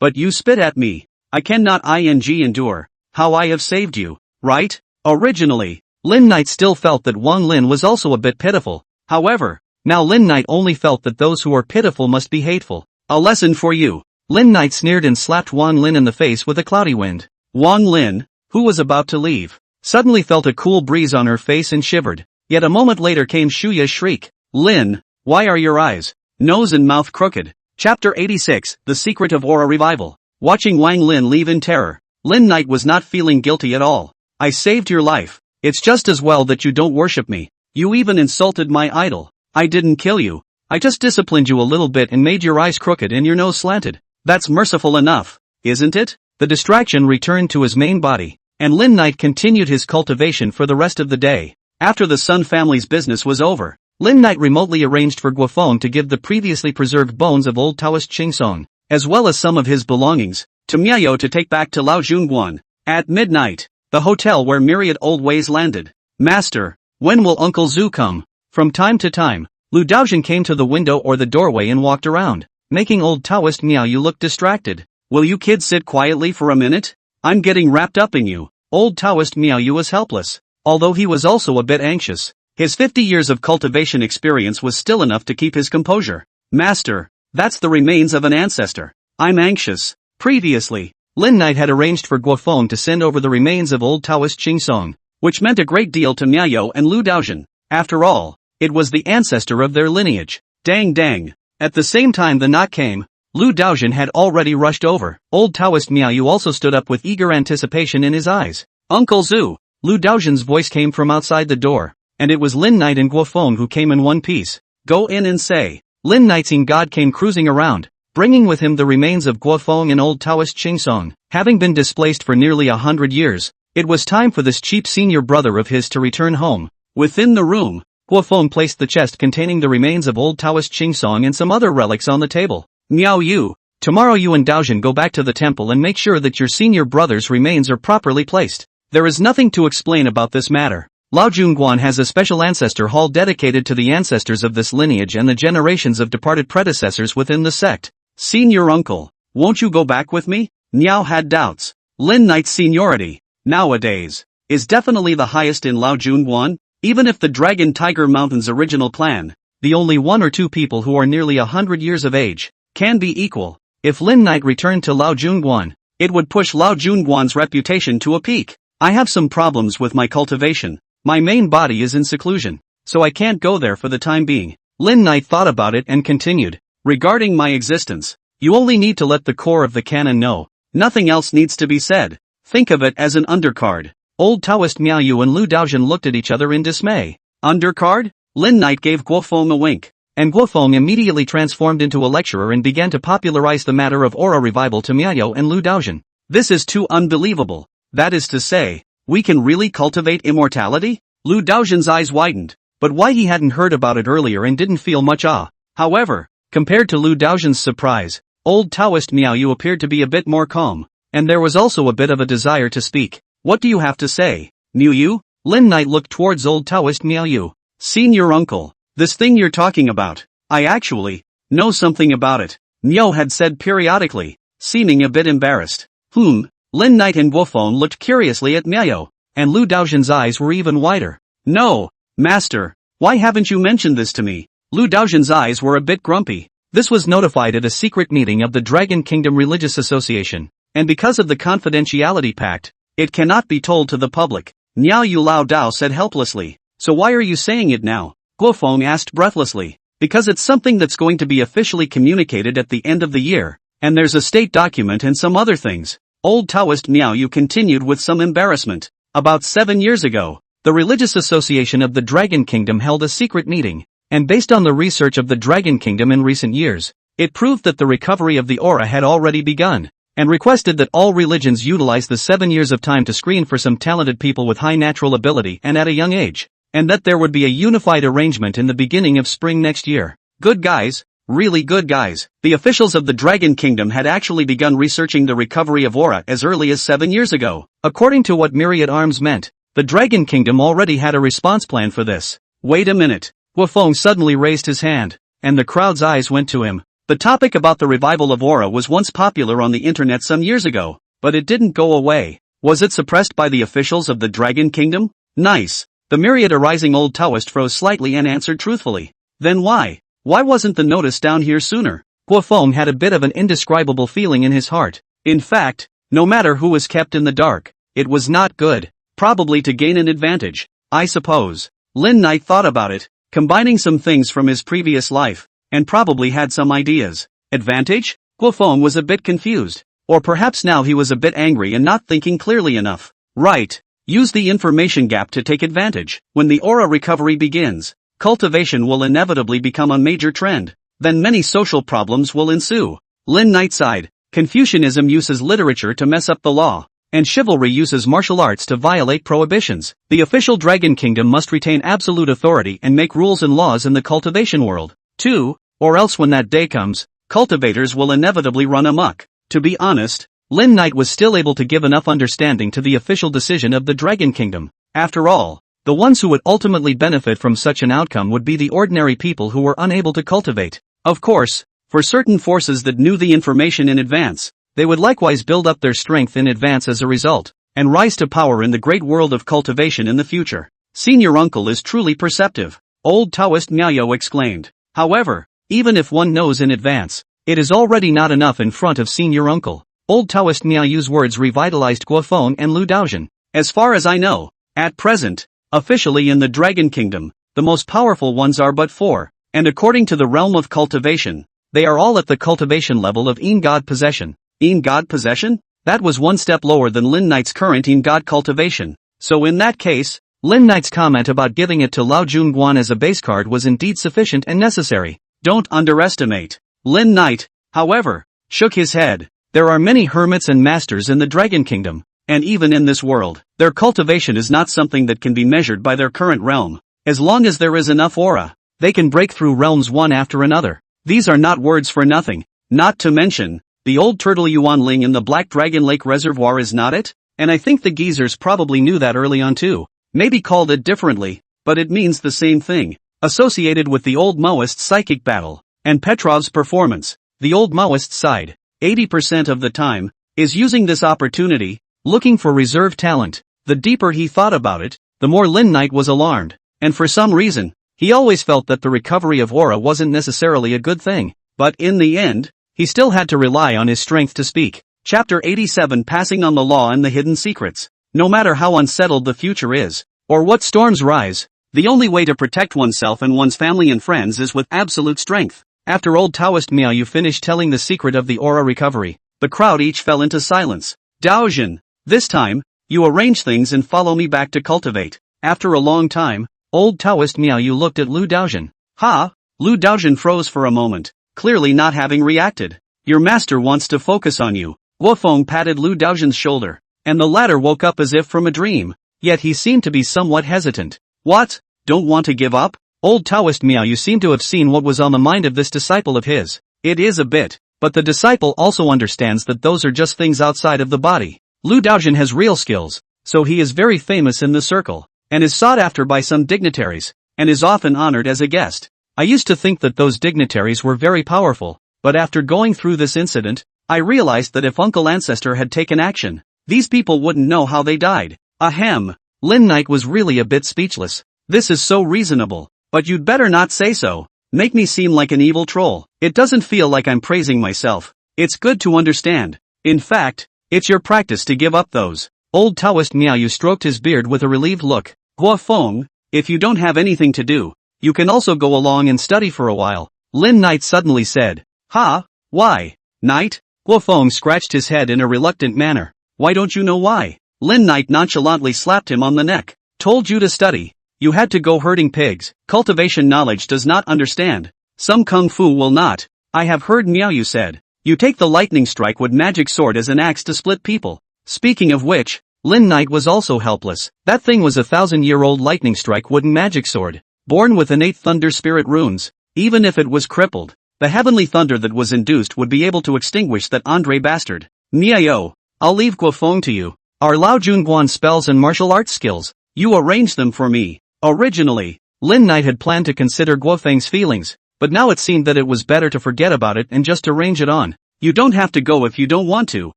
but you spit at me. I cannot endure how I have saved you, right? Originally, Lin Knight still felt that Wang Lin was also a bit pitiful. However, now Lin Knight only felt that those who are pitiful must be hateful. A lesson for you. Lin Knight sneered and slapped Wang Lin in the face with a cloudy wind. Wang Lin, who was about to leave, suddenly felt a cool breeze on her face and shivered. Yet a moment later came Shuya's shriek. Lin, why are your eyes, nose and mouth crooked? Chapter 86, The Secret of Aura Revival. Watching Wang Lin leave in terror, Lin Knight was not feeling guilty at all. I saved your life. It's just as well that you don't worship me. You even insulted my idol. I didn't kill you. I just disciplined you a little bit and made your eyes crooked and your nose slanted. That's merciful enough, isn't it? The distraction returned to his main body, and Lin Knight continued his cultivation for the rest of the day. After the Sun family's business was over, Lin Knight remotely arranged for Guofeng to give the previously preserved bones of old Taoist Qingsong, as well as some of his belongings, to Miao to take back to Lao Junguan. At midnight, the hotel where myriad old ways landed. Master, when will Uncle Zhu come? From time to time, Lu Daojian came to the window or the doorway and walked around, making old Taoist Miao look distracted. Will you kids sit quietly for a minute? I'm getting wrapped up in you. Old Taoist Miao was helpless, although he was also a bit anxious. His 50 years of cultivation experience was still enough to keep his composure. Master, that's the remains of an ancestor. I'm anxious. Previously, Lin Knight had arranged for Guofeng to send over the remains of old Taoist Qingsong, which meant a great deal to Miao and Lu Daojian. After all, it was the ancestor of their lineage. Dang. At the same time the knock came, Lu Daojian had already rushed over. Old Taoist Miao also stood up with eager anticipation in his eyes. Uncle Zhu! Lu Daojian's voice came from outside the door, and it was Lin Knight and Guofeng who came in one piece. Go in and say. Lin Knight's god came cruising around, bringing with him the remains of Guofeng and old Taoist Qingsong. Having been displaced for nearly 100 years, it was time for this cheap senior brother of his to return home. Within the room, Guofeng placed the chest containing the remains of old Taoist Qingsong and some other relics on the table. Miao Yu, tomorrow you and Daojian go back to the temple and make sure that your senior brother's remains are properly placed. There is nothing to explain about this matter. Lao Junguan has a special ancestor hall dedicated to the ancestors of this lineage and the generations of departed predecessors within the sect. Senior uncle, won't you go back with me? Niao had doubts. Lin Knight's seniority, nowadays, is definitely the highest in Lao Junguan, even if the Dragon Tiger Mountain's original clan, the only 1 or 2 people who are nearly 100 years of age, can be equal. If Lin Knight returned to Lao Junguan, it would push Lao Junguan's reputation to a peak. I have some problems with my cultivation. My main body is in seclusion, so I can't go there for the time being. Lin Knight thought about it and continued. Regarding my existence, you only need to let the core of the canon know. Nothing else needs to be said. Think of it as an undercard. Old Taoist Miao and Lu Daojian looked at each other in dismay. Undercard? Lin Knight gave Guofeng a wink, and Guofeng immediately transformed into a lecturer and began to popularize the matter of aura revival to Miao and Lu Daojian. This is too unbelievable. That is to say, we can really cultivate immortality? Lu Daojian's eyes widened, but why he hadn't heard about it earlier and didn't feel much awe. However, compared to Lu Daojian's surprise, old Taoist Miao appeared to be a bit more calm, and there was also a bit of a desire to speak. What do you have to say, Miao? Lin Knight looked towards old Taoist Miao Yu. Senior uncle, this thing you're talking about, I actually know something about it, Miao had said periodically, seeming a bit embarrassed. Lin Knight and Guofeng looked curiously at Miao, and Lu Daojian's eyes were even wider. No, master, why haven't you mentioned this to me? Lu Daojian's eyes were a bit grumpy. This was notified at a secret meeting of the Dragon Kingdom Religious Association, and because of the confidentiality pact, it cannot be told to the public. Miao Yu Lao Dao said helplessly. So why are you saying it now? Guofeng asked breathlessly. Because it's something that's going to be officially communicated at the end of the year, and there's a state document and some other things. Old Taoist Miao Yu continued with some embarrassment. About 7 years ago, the Religious Association of the Dragon Kingdom held a secret meeting, and based on the research of the Dragon Kingdom in recent years, it proved that the recovery of the aura had already begun, and requested that all religions utilize the 7 years of time to screen for some talented people with high natural ability and at a young age, and that there would be a unified arrangement in the beginning of spring next year. Good guys, really good guys. The officials of the Dragon Kingdom had actually begun researching the recovery of aura as early as 7 years ago. According to what Myriad Arms meant, the Dragon Kingdom already had a response plan for this. Wait a minute. Guofeng suddenly raised his hand, and the crowd's eyes went to him. The topic about the revival of aura was once popular on the internet some years ago, but it didn't go away. Was it suppressed by the officials of the Dragon Kingdom? Nice. The myriad arising old Taoist froze slightly and answered truthfully. Then why? Why wasn't the notice down here sooner? Guofeng had a bit of an indescribable feeling in his heart. In fact, no matter who was kept in the dark, it was not good. Probably to gain an advantage, I suppose. Lin Knight thought about it, combining some things from his previous life, and probably had some ideas. Advantage? Guofeng was a bit confused. Or perhaps now he was a bit angry and not thinking clearly enough. Right. Use the information gap to take advantage. When the aura recovery begins, cultivation will inevitably become a major trend. Then many social problems will ensue. Lin Knight sighed. Confucianism uses literature to mess up the law, and chivalry uses martial arts to violate prohibitions. The official Dragon Kingdom must retain absolute authority and make rules and laws in the cultivation world, too, or else when that day comes, cultivators will inevitably run amok. To be honest, Lin Knight was still able to give enough understanding to the official decision of the Dragon Kingdom. After all, the ones who would ultimately benefit from such an outcome would be the ordinary people who were unable to cultivate. Of course, for certain forces that knew the information in advance, they would likewise build up their strength in advance as a result, and rise to power in the great world of cultivation in the future. Senior uncle is truly perceptive, old Taoist Miao exclaimed. However, even if one knows in advance, it is already not enough in front of senior uncle. Old Taoist Miao's words revitalized Guofeng and Lu Daojian. As far as I know, at present, officially in the Dragon Kingdom, the most powerful ones are but 4, and according to the realm of cultivation, they are all at the cultivation level of Yin God possession. Yin God possession? That was one step lower than Lin Knight's current Yin God cultivation. So in that case, Lin Knight's comment about giving it to Lao Junguan as a base card was indeed sufficient and necessary. Don't underestimate. Lin Knight, however, shook his head. There are many hermits and masters in the Dragon Kingdom, and even in this world, their cultivation is not something that can be measured by their current realm. As long as there is enough aura, they can break through realms one after another. These are not words for nothing. Not to mention, the old turtle Yuan Ling in the Black Dragon Lake Reservoir is not it? And I think the geezers probably knew that early on too. Maybe called it differently, but it means the same thing. Associated with the old Maoist psychic battle, and Petrov's performance, the old Maoist side, 80% of the time, is using this opportunity, looking for reserve talent. The deeper he thought about it, the more Lin Knight was alarmed, and for some reason, he always felt that the recovery of aura wasn't necessarily a good thing, but in the end, he still had to rely on his strength to speak. Chapter 87 Passing on the Law and the Hidden Secrets. No matter how unsettled the future is, or what storms rise, the only way to protect oneself and one's family and friends is with absolute strength. After old Taoist Miao finished telling the secret of the aura recovery, the crowd each fell into silence. Daojian, this time, you arrange things and follow me back to cultivate. After a long time, old Taoist Miao looked at Lu Daojian. Ha! Lu Daojian froze for a moment, clearly not having reacted. Your master wants to focus on you. Guofeng patted Lu Daojian's shoulder, and the latter woke up as if from a dream, yet he seemed to be somewhat hesitant. What? Don't want to give up? Old Taoist Miao seemed to have seen what was on the mind of this disciple of his. It is a bit, but the disciple also understands that those are just things outside of the body. Lu Daojian has real skills, so he is very famous in the circle. and is sought after by some dignitaries, and is often honored as a guest. I used to think that those dignitaries were very powerful, but after going through this incident, I realized that if Uncle Ancestor had taken action, these people wouldn't know how they died. Ahem. Lin Knight was really a bit speechless. This is so reasonable, but you'd better not say so. Make me seem like an evil troll. It doesn't feel like I'm praising myself. It's good to understand. In fact, it's your practice to give up those. Old Taoist Miaoyu stroked his beard with a relieved look. Guo Feng, if you don't have anything to do, you can also go along and study for a while. Lin Knight suddenly said. Ha? Why? Knight? Guo Feng scratched his head in a reluctant manner. Why don't you know why? Lin Knight nonchalantly slapped him on the neck. Told you to study. You had to go herding pigs. Cultivation knowledge does not understand. Some kung fu will not. I have heard Miaoyu said. You take the lightning strike wood magic sword as an axe to split people. Speaking of which, Lin Knight was also helpless. That thing was a 1,000-year-old lightning strike wooden magic sword, born with innate thunder spirit runes. Even if it was crippled, the heavenly thunder that was induced would be able to extinguish that Andre bastard. Miaoyu, I'll leave Guo Feng to you. Our Lao Junguan spells and martial arts skills, you arrange them for me. Originally, Lin Knight had planned to consider Guo Feng's feelings, but now it seemed that it was better to forget about it and just arrange it on. You don't have to go if you don't want to.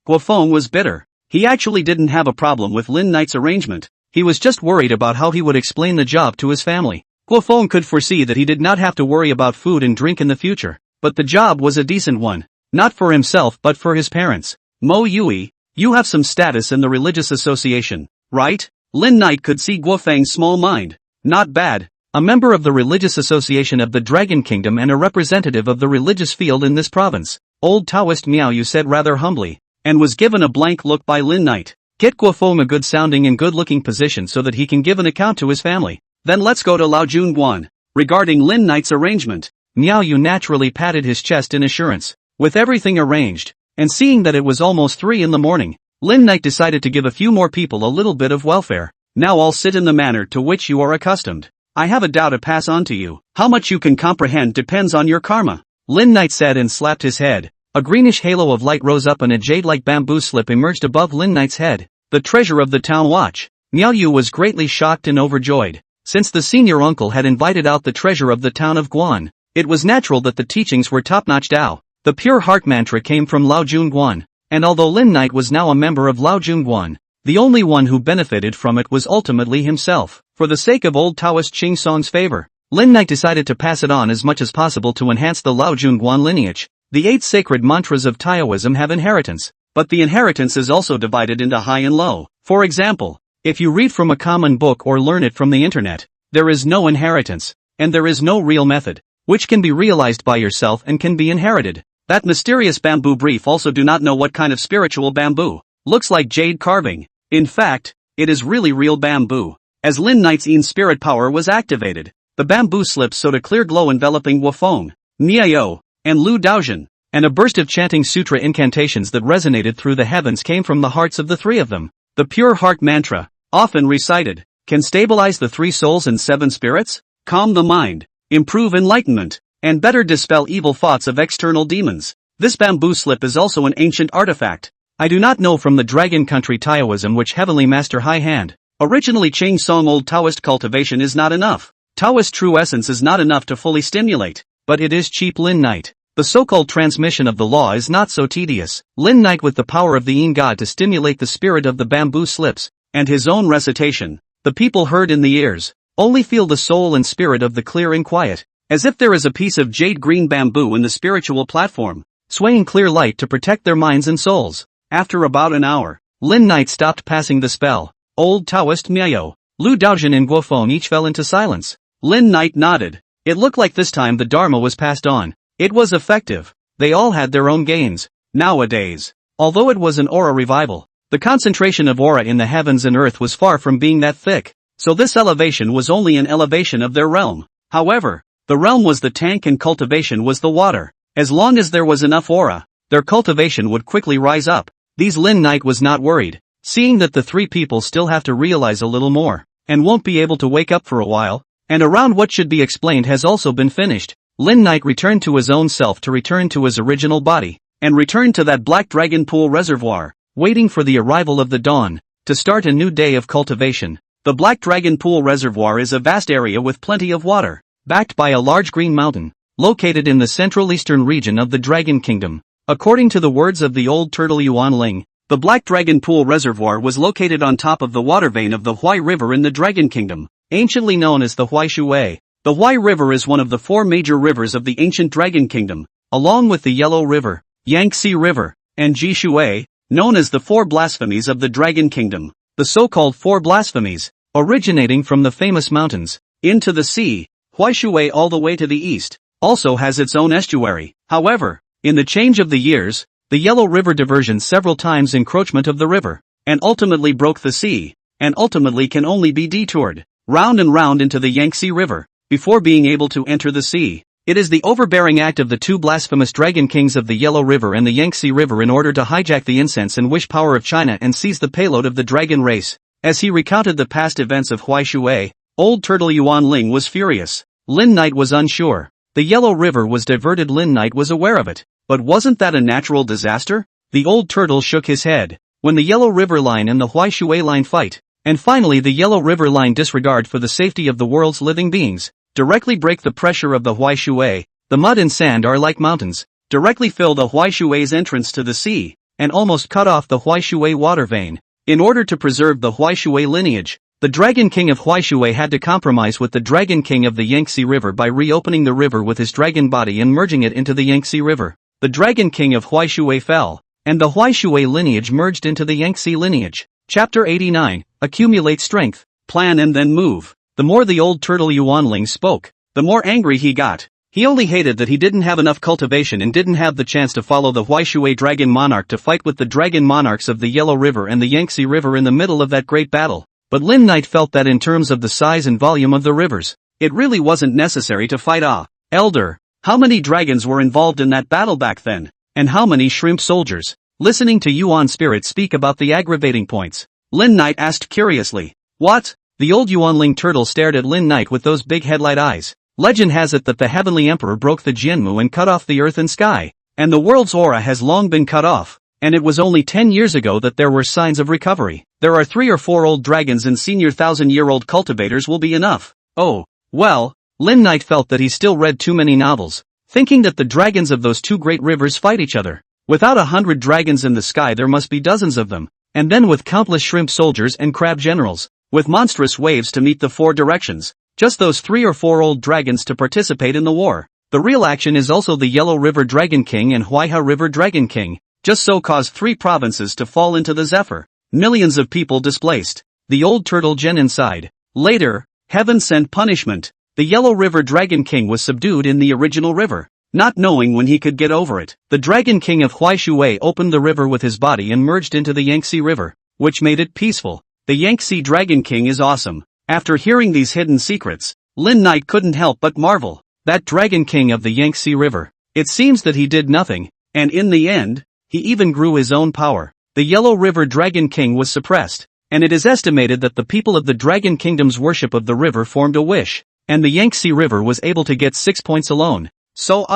Guo Feng was bitter. He actually didn't have a problem with Lin Knight's arrangement. He was just worried about how he would explain the job to his family. Guo Feng could foresee that he did not have to worry about food and drink in the future, but the job was a decent one. Not for himself but for his parents. Mo Yui, you have some status in the religious association, right? Lin Knight could see Guo Feng's small mind. Not bad. A member of the religious association of the Dragon Kingdom and a representative of the religious field in this province. Old Taoist Miaoyu said rather humbly, and was given a blank look by Lin Knight. Get Guo Feng a good sounding and good looking position so that he can give an account to his family. Then let's go to Lao Junguan. Regarding Lin Knight's arrangement, Miaoyu naturally patted his chest in assurance. With everything arranged, and seeing that it was almost 3 in the morning, Lin Knight decided to give a few more people a little bit of welfare. Now I'll sit in the manner to which you are accustomed. I have a Tao to pass on to you. How much you can comprehend depends on your karma. Lin Knight said and slapped his head. A greenish halo of light rose up and a jade-like bamboo slip emerged above Lin Knight's head. The treasure of the town watch. Miaoyu was greatly shocked and overjoyed. Since the senior uncle had invited out the treasure of the town of Guan, it was natural that the teachings were top-notch Tao. The pure heart mantra came from Lao Junguan, and although Lin Knight was now a member of Lao Junguan, the only one who benefited from it was ultimately himself. For the sake of old Taoist Ching Song's favor, Lin Knight decided to pass it on as much as possible to enhance the Lao Junguan lineage. The 8 sacred mantras of Taoism have inheritance, but the inheritance is also divided into high and low. For example, if you read from a common book or learn it from the internet, there is no inheritance, and there is no real method, which can be realized by yourself and can be inherited. That mysterious bamboo brief also do not know what kind of spiritual bamboo. Looks like jade carving. In fact, it is really real bamboo. As Lin Knight's Yin spirit power was activated, the bamboo slip sowed a clear glow enveloping Guo Feng, Miaoyu, and Lu Daojian, and a burst of chanting sutra incantations that resonated through the heavens came from the hearts of the 3 of them. The pure heart mantra, often recited, can stabilize the 3 souls and 7 spirits, calm the mind, improve enlightenment, and better dispel evil thoughts of external demons. This bamboo slip is also an ancient artifact. I do not know from the Dragon Country Taoism which Heavenly Master High Hand. Originally Ching Song old Taoist cultivation is not enough. Taoist true essence is not enough to fully stimulate, but it is cheap Lin Knight. The so-called transmission of the law is not so tedious. Lin Knight with the power of the Yin God to stimulate the spirit of the bamboo slips, and his own recitation, the people heard in the ears, only feel the soul and spirit of the clear and quiet, as if there is a piece of jade green bamboo in the spiritual platform, swaying clear light to protect their minds and souls. After about an hour, Lin Knight stopped passing the spell. Old Taoist Miaoyu, Lu Daojian and Guo Feng each fell into silence. Lin Knight nodded. It looked like this time the Dharma was passed on. It was effective. They all had their own gains. Nowadays, although it was an aura revival, the concentration of aura in the heavens and earth was far from being that thick, so this elevation was only an elevation of their realm. However, the realm was the tank and cultivation was the water. As long as there was enough aura, their cultivation would quickly rise up. These Lin Knight was not worried, seeing that the 3 people still have to realize a little more, and won't be able to wake up for a while, and around what should be explained has also been finished. Lin Knight returned to his own self to return to his original body, and returned to that black dragon pool reservoir, waiting for the arrival of the dawn, to start a new day of cultivation. The Black Dragon Pool Reservoir is a vast area with plenty of water, backed by a large green mountain, located in the central eastern region of the Dragon Kingdom. According to the words of the old turtle Yuan Ling, the Black Dragon Pool Reservoir was located on top of the water vein of the Huai River in the Dragon Kingdom, anciently known as the Huai Shui. The Huai River is one of the 4 major rivers of the ancient Dragon Kingdom, along with the Yellow River, Yangtze River, and Ji Shui, known as the 4 blasphemies of the Dragon Kingdom. The so-called 4 blasphemies, originating from the famous mountains, into the sea, Huai Shui all the way to the east, also has its own estuary. However, in the change of the years, the Yellow River diversion several times encroachment of the river, and ultimately broke the sea, and ultimately can only be detoured, round and round into the Yangtze River, before being able to enter the sea. It is the overbearing act of the 2 blasphemous dragon kings of the Yellow River and the Yangtze River in order to hijack the incense and wish power of China and seize the payload of the dragon race. As he recounted the past events of Huai Shui, old turtle Yuan Ling was furious. Lin Knight was unsure. The Yellow River was diverted. Lin Knight was aware of it. But wasn't that a natural disaster? The old turtle shook his head. When the Yellow River line and the Huai Shui line fight, and finally the Yellow River line disregard for the safety of the world's living beings, directly break the pressure of the Huai Shui, the mud and sand are like mountains, directly fill the Huai Shui's entrance to the sea, and almost cut off the Huai Shui water vein. In order to preserve the Huai Shui lineage, the Dragon King of Huai Shui had to compromise with the Dragon King of the Yangtze River by reopening the river with his dragon body and merging it into the Yangtze River. The Dragon King of Huai Shui fell, and the Huai Shui lineage merged into the Yangtze lineage. Chapter 89, Accumulate Strength, Plan and Then Move. The more the old turtle Yuan Ling spoke, the more angry he got. He only hated that he didn't have enough cultivation and didn't have the chance to follow the Huai Shui dragon monarch to fight with the dragon monarchs of the Yellow River and the Yangtze River in the middle of that great battle. But Lin Knight felt that in terms of the size and volume of the rivers, it really wasn't necessary to fight. Elder, how many dragons were involved in that battle back then? And how many shrimp soldiers? Listening to Yuan Spirit speak about the aggravating points, Lin Knight asked curiously. What? The old Yuan Ling turtle stared at Lin Knight with those big headlight eyes. Legend has it that the Heavenly Emperor broke the Jianmu and cut off the earth and sky, and the world's aura has long been cut off, and it was only 10 years ago that there were signs of recovery. There are 3 or 4 old dragons and senior 1,000-year-old cultivators will be enough. Oh, well, Lin Knight felt that he still read too many novels, thinking that the dragons of those 2 great rivers fight each other. Without 100 dragons in the sky there must be dozens of them, and then with countless shrimp soldiers and crab generals, with monstrous waves to meet the 4 directions, just those 3 or 4 old dragons to participate in the war. The real action is also the Yellow River Dragon King and Huaiha River Dragon King, just so caused 3 provinces to fall into the Zephyr. Millions of people displaced. The old turtle Genin sighed. Later, heaven sent punishment. The Yellow River Dragon King was subdued in the original river, not knowing when he could get over it. The Dragon King of Huai Shui opened the river with his body and merged into the Yangtze River, which made it peaceful. The Yangtze Dragon King is awesome. After hearing these hidden secrets, Lin Knight couldn't help but marvel. That Dragon King of the Yangtze River. It seems that he did nothing, and in the end, he even grew his own power. The Yellow River Dragon King was suppressed, and it is estimated that the people of the Dragon Kingdom's worship of the river formed a wish, and the Yangtze River was able to get 6 points alone. So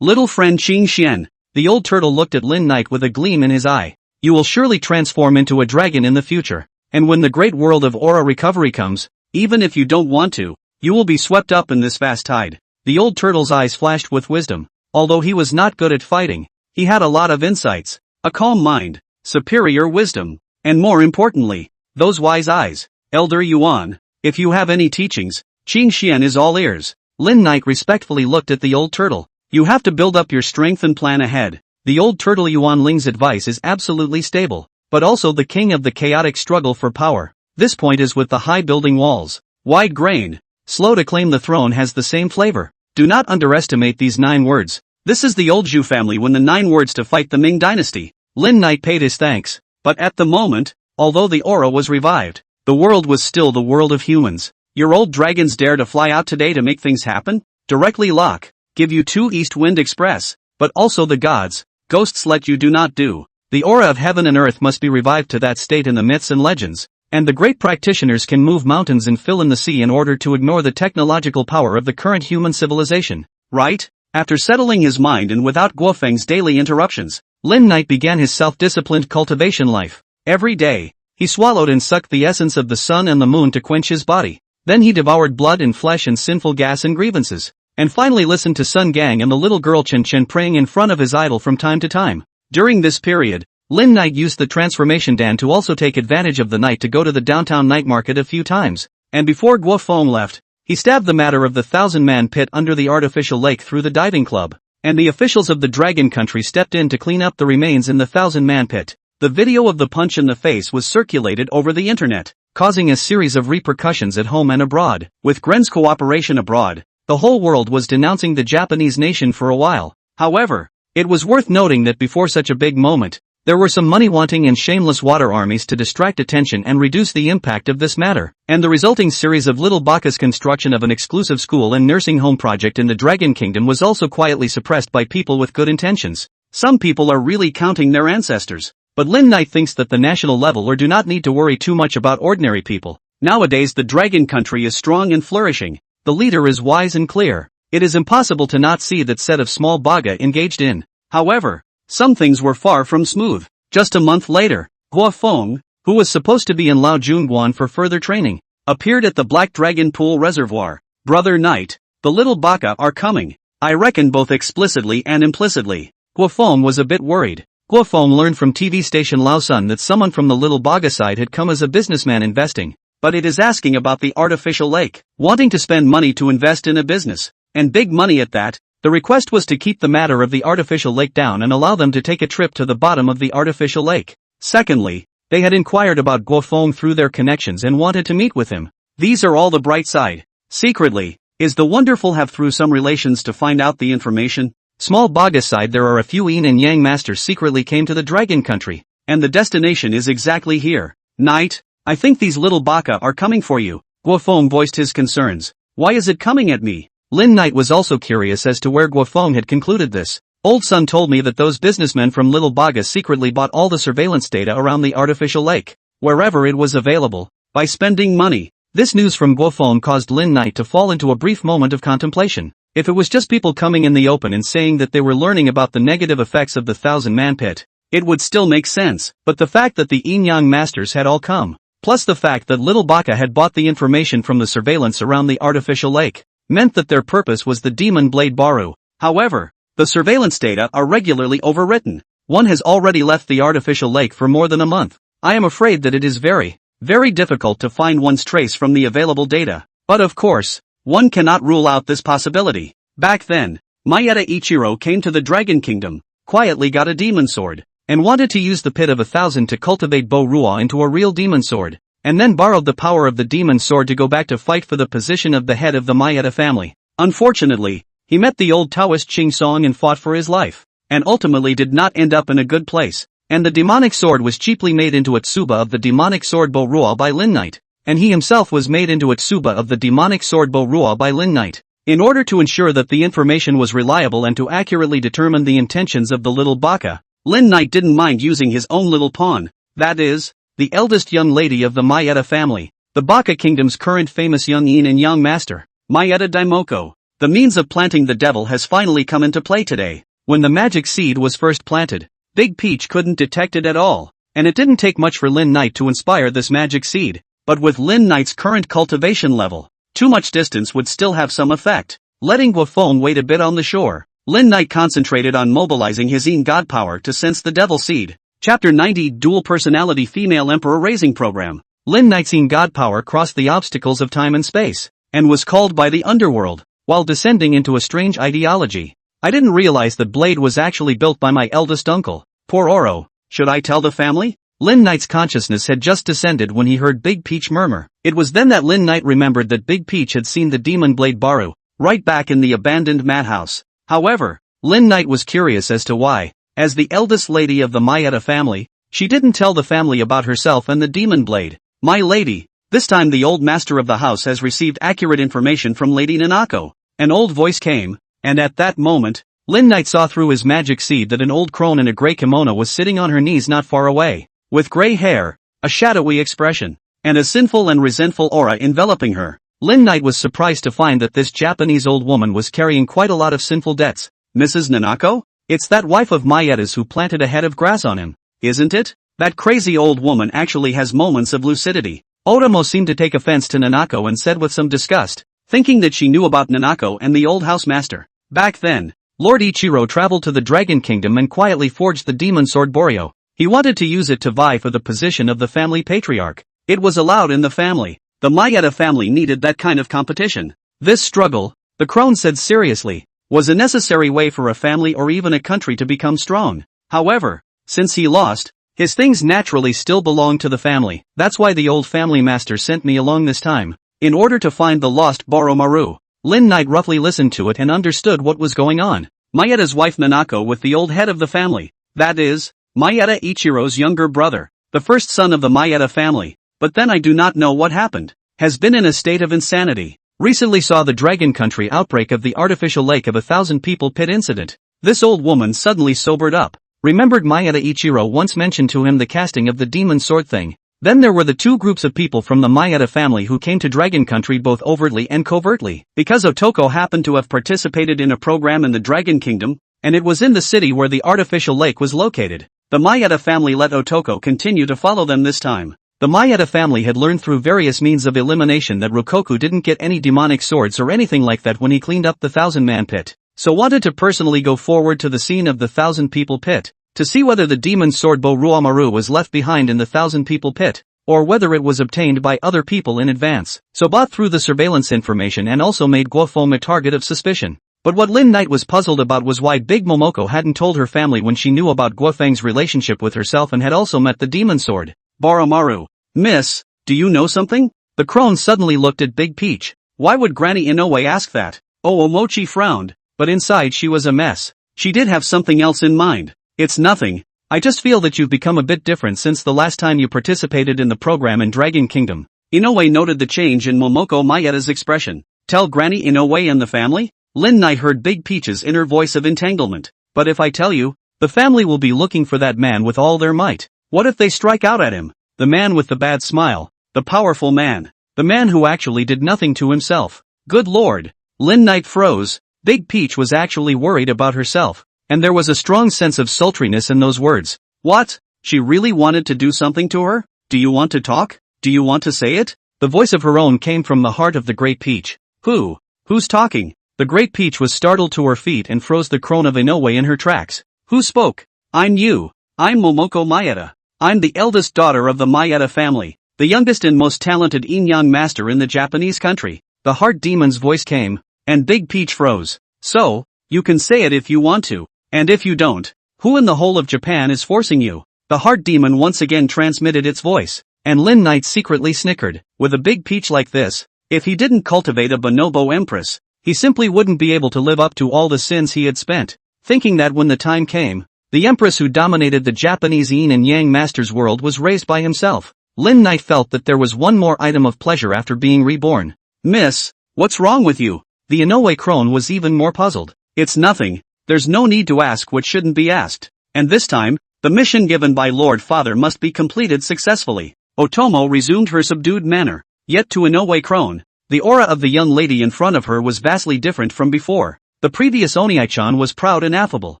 little friend Qing Xian, the old turtle looked at Lin Knight with a gleam in his eye. You will surely transform into a dragon in the future, and when the great world of aura recovery comes, even if you don't want to, you will be swept up in this vast tide. The old turtle's eyes flashed with wisdom. Although he was not good at fighting, he had a lot of insights, a calm mind, superior wisdom, and more importantly, those wise eyes. Elder Yuan, if you have any teachings, Qing Xian is all ears. Lin Knight respectfully looked at the old turtle. You have to build up your strength and plan ahead. The old turtle Yuan Ling's advice is absolutely stable, but also the king of the chaotic struggle for power. This point is with the high building walls, wide grain, slow to claim the throne has the same flavor. Do not underestimate these 9 words. This is the old Zhu family when the 9 words to fight the Ming dynasty. Lin Knight paid his thanks, but at the moment, although the aura was revived, the world was still the world of humans. Your old dragons dare to fly out today to make things happen? Directly lock, give you 2 East Wind Express, but also the gods, ghosts let you do not do. The aura of heaven and earth must be revived to that state in the myths and legends, and the great practitioners can move mountains and fill in the sea in order to ignore the technological power of the current human civilization, right? After settling his mind and without Guofeng's daily interruptions, Lin Knight began his self-disciplined cultivation life. Every day, He swallowed and sucked the essence of the sun and the moon to quench his body. Then he devoured blood and flesh and sinful gas and grievances. And finally listened to Sun Gang and the little girl Chen Chen praying in front of his idol from time to time. During this period, Lin Knight used the transformation Dan to also take advantage of the night to go to the downtown night market a few times. And before Guo Feng left, he stabbed the matter of the 1,000-man pit under the artificial lake through the diving club. And the officials of the Dragon Country stepped in to clean up the remains in the 1,000-man pit. The video of the punch in the face was circulated over the internet, causing a series of repercussions at home and abroad. With Gren's cooperation abroad, the whole world was denouncing the Japanese nation for a while. However, it was worth noting that before such a big moment, there were some money-wanting and shameless water armies to distract attention and reduce the impact of this matter. And the resulting series of Little Baka's construction of an exclusive school and nursing home project in the Dragon Kingdom was also quietly suppressed by people with good intentions. Some people are really counting their ancestors. But Lin Knight thinks that the national level or do not need to worry too much about ordinary people. Nowadays the Dragon Country is strong and flourishing. The leader is wise and clear. It is impossible to not see that set of small Baga engaged in. However, some things were far from smooth. Just a month later, Guo Feng, who was supposed to be in Lao Junguan for further training, appeared at the Black Dragon Pool Reservoir. Brother Knight, the little Baka are coming. I reckon both explicitly and implicitly. Guo Feng was a bit worried. Guo Feng learned from TV station Lao Sun that someone from the Little Baga side had come as a businessman investing, but it is asking about the artificial lake, wanting to spend money to invest in a business, and big money at that. The request was to keep the matter of the artificial lake down and allow them to take a trip to the bottom of the artificial lake. Secondly, they had inquired about Guo Feng through their connections and wanted to meet with him. These are all the bright side. Secretly, is the wonderful have through some relations to find out the information. Small Baga side there are a few yin and yang masters secretly came to the Dragon Country, and the destination is exactly here. Knight, I think these little Baka are coming for you. Guo Feng voiced his concerns. Why is it coming at me? Lin Knight was also curious as to where Guo Feng had concluded this. Old Sun told me that those businessmen from Little Baga secretly bought all the surveillance data around the artificial lake, wherever it was available, by spending money. This news from Guo Feng caused Lin Knight to fall into a brief moment of contemplation. If it was just people coming in the open and saying that they were learning about the negative effects of the 1,000-man pit, it would still make sense. But the fact that the yin-yang masters had all come, plus the fact that Little Baka had bought the information from the surveillance around the artificial lake, meant that their purpose was the demon blade Baru. However, the surveillance data are regularly overwritten. One has already left the artificial lake for more than a month. I am afraid that it is very, very difficult to find one's trace from the available data. But of course, one cannot rule out this possibility. Back then, Mayeda Ichiro came to the Dragon Kingdom, quietly got a demon sword, and wanted to use the pit of 1,000 to cultivate Bo Rua into a real demon sword, and then borrowed the power of the demon sword to go back to fight for the position of the head of the Mayeda family. Unfortunately, he met the old Taoist Ching Song and fought for his life, and ultimately did not end up in a good place, and the demonic sword was cheaply made into a tsuba of the demonic sword Bo Rua by Lin Knight. And he himself was made into a tsuba of the demonic sword Bo Rua by Lin Knight. In order to ensure that the information was reliable and to accurately determine the intentions of the little Baka, Lin Knight didn't mind using his own little pawn, that is, the eldest young lady of the Mayeda family, the Baka Kingdom's current famous young yin and yang master, Mayeda Daimoko. The means of planting the devil has finally come into play today. When the magic seed was first planted, Big Peach couldn't detect it at all, and it didn't take much for Lin Knight to inspire this magic seed. But with Lin Knight's current cultivation level, too much distance would still have some effect. Letting Guo Feng wait a bit on the shore, Lin Knight concentrated on mobilizing his yin god power to sense the devil seed. Chapter 90 Dual Personality Female Emperor Raising Program. Lin Knight's yin god power crossed the obstacles of time and space, and was called by the underworld, while descending into a strange ideology. I didn't realize that blade was actually built by my eldest uncle. Poor Oro. Should I tell the family? Lin Knight's consciousness had just descended when he heard Big Peach murmur. It was then that Lin Knight remembered that Big Peach had seen the demon blade Baru, right back in the abandoned madhouse. However, Lin Knight was curious as to why, as the eldest lady of the Mayeda family, she didn't tell the family about herself and the demon blade. My lady, this time the old master of the house has received accurate information from Lady Nanako. An old voice came, and at that moment, Lin Knight saw through his magic seed that an old crone in a gray kimono was sitting on her knees not far away. With gray hair, a shadowy expression, and a sinful and resentful aura enveloping her, Lin Knight was surprised to find that this Japanese old woman was carrying quite a lot of sinful debts. Mrs. Nanako? It's that wife of Maieda's who planted a head of grass on him, isn't it? That crazy old woman actually has moments of lucidity. Otomo seemed to take offense to Nanako and said with some disgust, thinking that she knew about Nanako and the old housemaster. Back then, Lord Ichiro traveled to the Dragon Kingdom and quietly forged the demon sword Boryo. He wanted to use it to vie for the position of the family patriarch. It was allowed in the family. The Maeda family needed that kind of competition. This struggle, the crone said seriously, was a necessary way for a family or even a country to become strong. However, since he lost, his things naturally still belonged to the family. That's why the old family master sent me along this time, in order to find the lost Boromaru. Lin Knight roughly listened to it and understood what was going on. Maeda's wife Nanako with the old head of the family. That is, Maeda Ichiro's younger brother, the first son of the Maeda family. But then I do not know what happened. Has been in a state of insanity. Recently saw the Dragon Country outbreak of the artificial lake of 1,000 people pit incident. This old woman suddenly sobered up. Remembered Maeda Ichiro once mentioned to him the casting of the demon sword thing. Then there were the two groups of people from the Maeda family who came to Dragon Country both overtly and covertly. Because Otoko happened to have participated in a program in the Dragon Kingdom, and it was in the city where the artificial lake was located. The Maeda family let Otoko continue to follow them this time. The Maeda family had learned through various means of elimination that Rokoku didn't get any demonic swords or anything like that when he cleaned up the 1,000-man pit, so wanted to personally go forward to the scene of the 1,000-people pit, to see whether the demon sword Boruamaru was left behind in the 1,000-people pit, or whether it was obtained by other people in advance, so bought through the surveillance information and also made Guofeng a target of suspicion. But what Lin Knight was puzzled about was why Big Momoko hadn't told her family when she knew about Guofeng's relationship with herself and had also met the demon sword. Boromaru. Miss, do you know something? The crone suddenly looked at Big Peach. Why would Granny Inoue ask that? Oh, Omochi frowned, but inside she was a mess. She did have something else in mind. It's nothing. I just feel that you've become a bit different since the last time you participated in the program in Dragon Kingdom. Inoue noted the change in Momoko Maeda's expression. Tell Granny Inoue and the family? Lin Knight heard Big Peach's inner voice of entanglement. But if I tell you, the family will be looking for that man with all their might. What if they strike out at him? The man with the bad smile. The powerful man. The man who actually did nothing to himself. Good lord. Lin Knight froze. Big Peach was actually worried about herself. And there was a strong sense of sultriness in those words. What? She really wanted to do something to her? Do you want to talk? Do you want to say it? The voice of her own came from the heart of the Great Peach. Who's talking? The Great Peach was startled to her feet and froze the crone of Inoue in her tracks. Who spoke? I'm you. I'm Momoko Maeda. I'm the eldest daughter of the Maeda family, the youngest and most talented yin-yang master in the Japanese country. The heart demon's voice came, and Big Peach froze. So, you can say it if you want to, and if you don't, who in the whole of Japan is forcing you? The heart demon once again transmitted its voice, and Lin Knight secretly snickered. With a Big Peach like this, if he didn't cultivate a bonobo empress, he simply wouldn't be able to live up to all the sins he had spent, thinking that when the time came, the empress who dominated the Japanese yin and yang master's world was raised by himself. Lin Knight felt that there was one more item of pleasure after being reborn. Miss, what's wrong with you? The Inoue crone was even more puzzled. It's nothing. There's no need to ask what shouldn't be asked. And this time, the mission given by Lord Father must be completed successfully. Otomo resumed her subdued manner. Yet to Inoue crone, the aura of the young lady in front of her was vastly different from before. The previous Oniai-chan was proud and affable,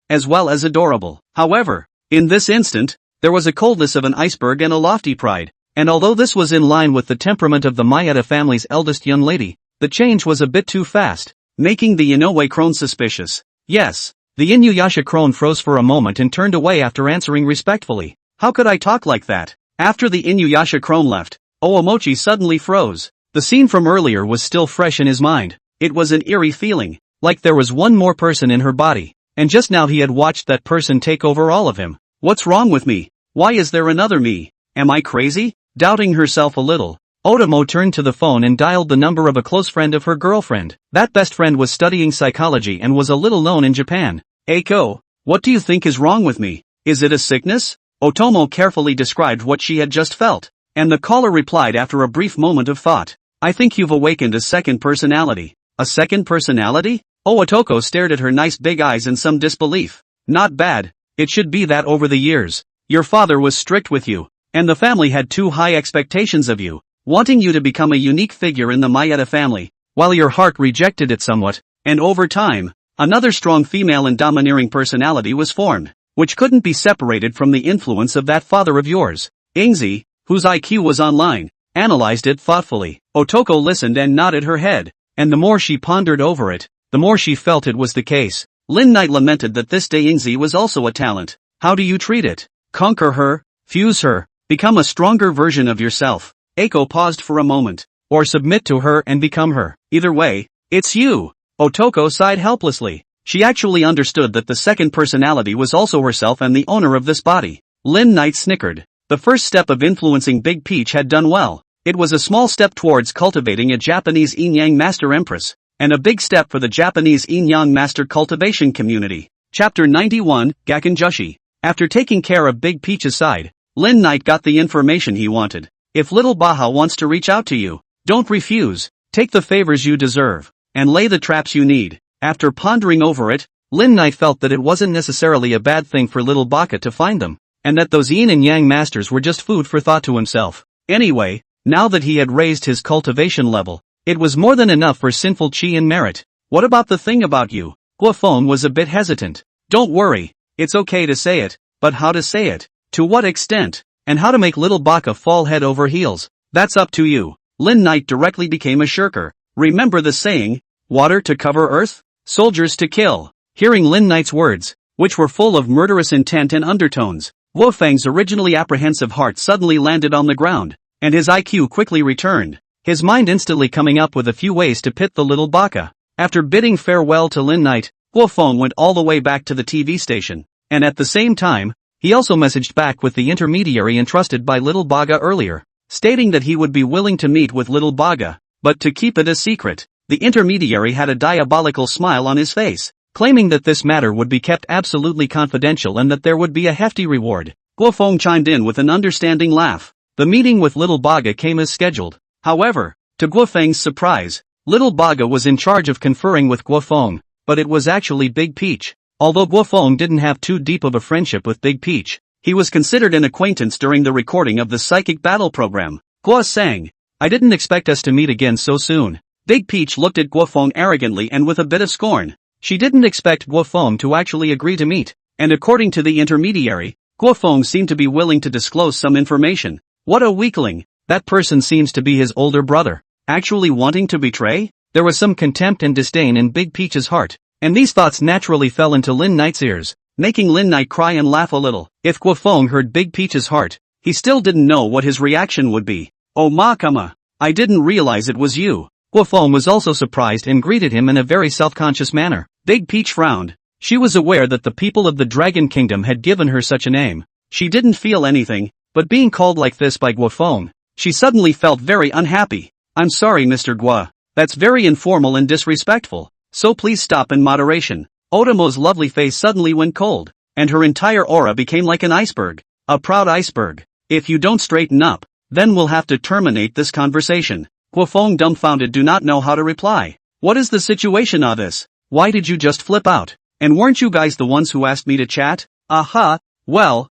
as well as adorable. However, in this instant, there was a coldness of an iceberg and a lofty pride, and although this was in line with the temperament of the Maeda family's eldest young lady, the change was a bit too fast, making the Inoue crone suspicious. Yes, the Inuyasha crone froze for a moment and turned away after answering respectfully. How could I talk like that? After the Inuyasha crone left, Oomochi suddenly froze. The scene from earlier was still fresh in his mind. It was an eerie feeling, like there was one more person in her body. And just now he had watched that person take over all of him. What's wrong with me? Why is there another me? Am I crazy? Doubting herself a little, Otomo turned to the phone and dialed the number of a close friend of her girlfriend. That best friend was studying psychology and was a little known in Japan. Eiko, what do you think is wrong with me? Is it a sickness? Otomo carefully described what she had just felt, and the caller replied after a brief moment of thought. I think you've awakened a second personality. A second personality? Otoko stared at her nice big eyes in some disbelief. Not bad. It should be that over the years, your father was strict with you, and the family had too high expectations of you, wanting you to become a unique figure in the Maeda family, while your heart rejected it somewhat, and over time, another strong female and domineering personality was formed. which couldn't be separated from the influence of that father of yours. Ingzi, whose IQ was online, analyzed it thoughtfully. Otoko listened and nodded her head, and the more she pondered over it, the more she felt it was the case. Lin Knight lamented that this day Ingzi was also a talent. How do you treat it? Conquer her, fuse her, become a stronger version of yourself. Eiko paused for a moment. Or submit to her and become her. Either way, it's you. Otoko sighed helplessly. She actually understood that the second personality was also herself and the owner of this body. Lin Knight snickered. The first step of influencing Big Peach had done well. It was a small step towards cultivating a Japanese yin-yang master empress, and a big step for the Japanese yin-yang master cultivation community. Chapter 91, Gakenjushi. After taking care of Big Peach's side, Lin Knight got the information he wanted. If little Baha wants to reach out to you, don't refuse, take the favors you deserve, and lay the traps you need. After pondering over it, Lin Knight felt that it wasn't necessarily a bad thing for little Baka to find them, and that those yin and yang masters were just food for thought to himself. Anyway, now that he had raised his cultivation level, it was more than enough for sinful chi and merit. What about the thing about you? Guofeng was a bit hesitant. Don't worry, it's okay to say it, but how to say it, to what extent, and how to make little Baka fall head over heels, that's up to you. Lin Knight directly became a shirker. Remember the saying, water to cover earth, soldiers to kill. Hearing Lin Knight's words, which were full of murderous intent and undertones, Guofeng's originally apprehensive heart suddenly landed on the ground, and his IQ quickly returned, his mind instantly coming up with a few ways to pit the little Baka. After bidding farewell to Lin Knight, Guofeng went all the way back to the TV station, and at the same time, he also messaged back with the intermediary entrusted by little Baga earlier, stating that he would be willing to meet with little Baga, but to keep it a secret. The intermediary had a diabolical smile on his face, claiming that this matter would be kept absolutely confidential and that there would be a hefty reward. Guofeng chimed in with an understanding laugh. The meeting with little Baga came as scheduled. However, to Guofeng's surprise, little Baga was in charge of conferring with Guofeng, but it was actually Big Peach. Although Guofeng didn't have too deep of a friendship with Big Peach, he was considered an acquaintance during the recording of the psychic battle program. Guo sang, I didn't expect us to meet again so soon. Big Peach looked at Guofeng arrogantly and with a bit of scorn. She didn't expect Guofeng to actually agree to meet, and according to the intermediary, Guofeng seemed to be willing to disclose some information. What a weakling, that person seems to be his older brother. Actually wanting to betray? There was some contempt and disdain in Big Peach's heart, and these thoughts naturally fell into Lin Knight's ears, making Lin Knight cry and laugh a little. If Guofeng heard Big Peach's heart, he still didn't know what his reaction would be. Oh Makama, I didn't realize it was you. Guofeng was also surprised and greeted him in a very self-conscious manner. Big Peach frowned. She was aware that the people of the Dragon Kingdom had given her such a name. She didn't feel anything, but being called like this by Guofeng, she suddenly felt very unhappy. I'm sorry Mr. Guo, that's very informal and disrespectful, so please stop in moderation. Otomo's lovely face suddenly went cold, and her entire aura became like an iceberg. A proud iceberg. If you don't straighten up, then we'll have to terminate this conversation. Guofeng dumbfounded do not know how to reply. What is the situation of this? Why did you just flip out? And weren't you guys the ones who asked me to chat? Aha, well,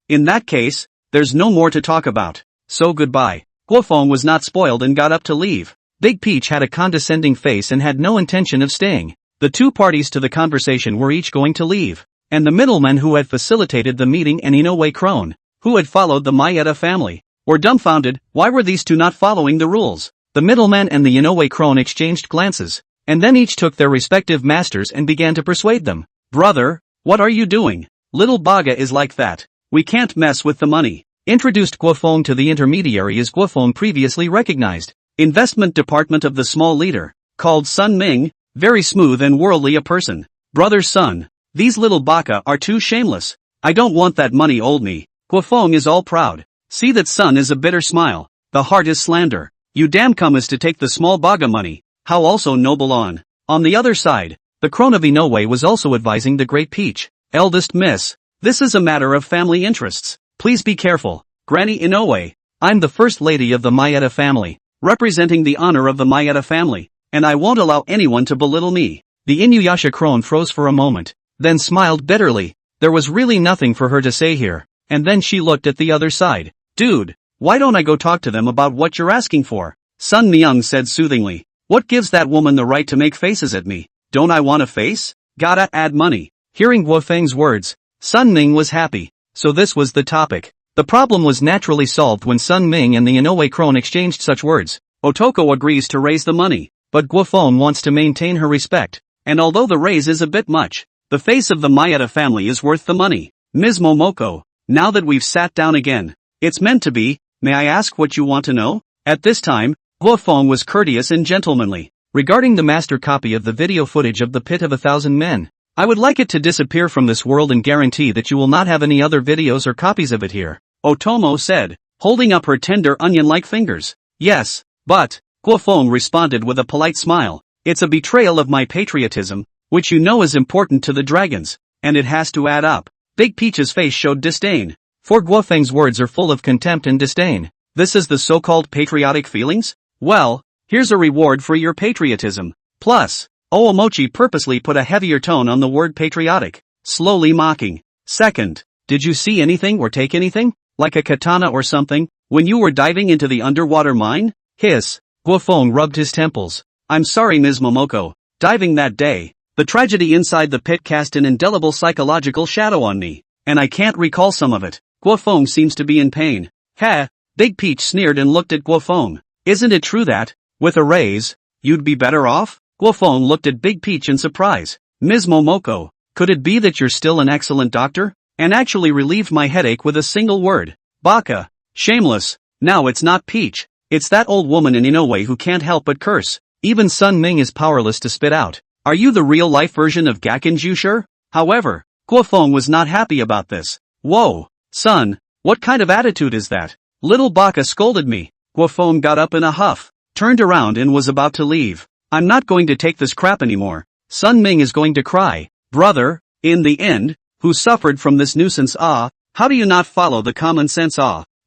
in that case, there's no more to talk about. So goodbye. Guofeng was not spoiled and got up to leave. Big Peach had a condescending face and had no intention of staying. The two parties to the conversation were each going to leave, and the middlemen who had facilitated the meeting and Inoue Crone, who had followed the Maeda family, were dumbfounded. Why were these two not following the rules? The middleman and the Inoue Crone exchanged glances, and then each took their respective masters and began to persuade them. Brother, what are you doing? Little Baga is like that. We can't mess with the money. Introduced Guofeng to the intermediary as Guofeng previously recognized. Investment department of the small leader, called Sun Ming, very smooth and worldly a person. Brother Sun, these little Baka are too shameless. I don't want that money old me. Guofeng is all proud. See that Sun is a bitter smile. The heart is slander. You damn come as to take the small Baga money. How also noble on. On the other side, the crone of Inoue was also advising the great Peach. Eldest miss, this is a matter of family interests. Please be careful. Granny Inoue, I'm the first lady of the Maeda family, representing the honor of the Maeda family, and I won't allow anyone to belittle me. The Inuyasha crone froze for a moment, then smiled bitterly. There was really nothing for her to say here, and then she looked at the other side. Dude, why don't I go talk to them about what you're asking for? Sun Myung said soothingly. What gives that woman the right to make faces at me? Don't I want a face? Gotta add money. Hearing Guofeng's words, Sun Ming was happy. So this was the topic. The problem was naturally solved when Sun Ming and the Inoue crone exchanged such words. Otoko agrees to raise the money, but Guofeng wants to maintain her respect. And although the raise is a bit much, the face of the Maeda family is worth the money. Ms. Momoko, now that we've sat down again, it's meant to be, may I ask what you want to know? At this time, Guofeng was courteous and gentlemanly. Regarding the master copy of the video footage of the Pit of 1,000 Men, I would like it to disappear from this world and guarantee that you will not have any other videos or copies of it here, Otomo said, holding up her tender onion-like fingers. Yes, but, Guofeng responded with a polite smile, it's a betrayal of my patriotism, which you know is important to the dragons, and it has to add up. Big Peach's face showed disdain. For Guofeng's words are full of contempt and disdain. This is the so-called patriotic feelings? Well, here's a reward for your patriotism. Plus, Oomochi purposely put a heavier tone on the word patriotic, slowly mocking. Second, did you see anything or take anything? Like a katana or something, when you were diving into the underwater mine? Hiss. Guofeng rubbed his temples. I'm sorry Ms. Momoko. Diving that day, the tragedy inside the pit cast an indelible psychological shadow on me, and I can't recall some of it. Guofeng seems to be in pain. Heh. Big Peach sneered and looked at Guofeng. Isn't it true that, with a raise, you'd be better off? Guofeng looked at Big Peach in surprise. Ms. Momoko, could it be that you're still an excellent doctor? And actually relieved my headache with a single word. Baka. Shameless. Now it's not Peach. It's that old woman in Inoue who can't help but curse. Even Sun Ming is powerless to spit out. Are you the real-life version of Gakinju sure? However, Guofeng was not happy about this. Whoa, son, what kind of attitude is that? Little Baka scolded me. Guofeng got up in a huff, turned around and was about to leave. I'm not going to take this crap anymore. Sun Ming is going to cry. Brother, in the end, who suffered from this nuisance how do you not follow the common sense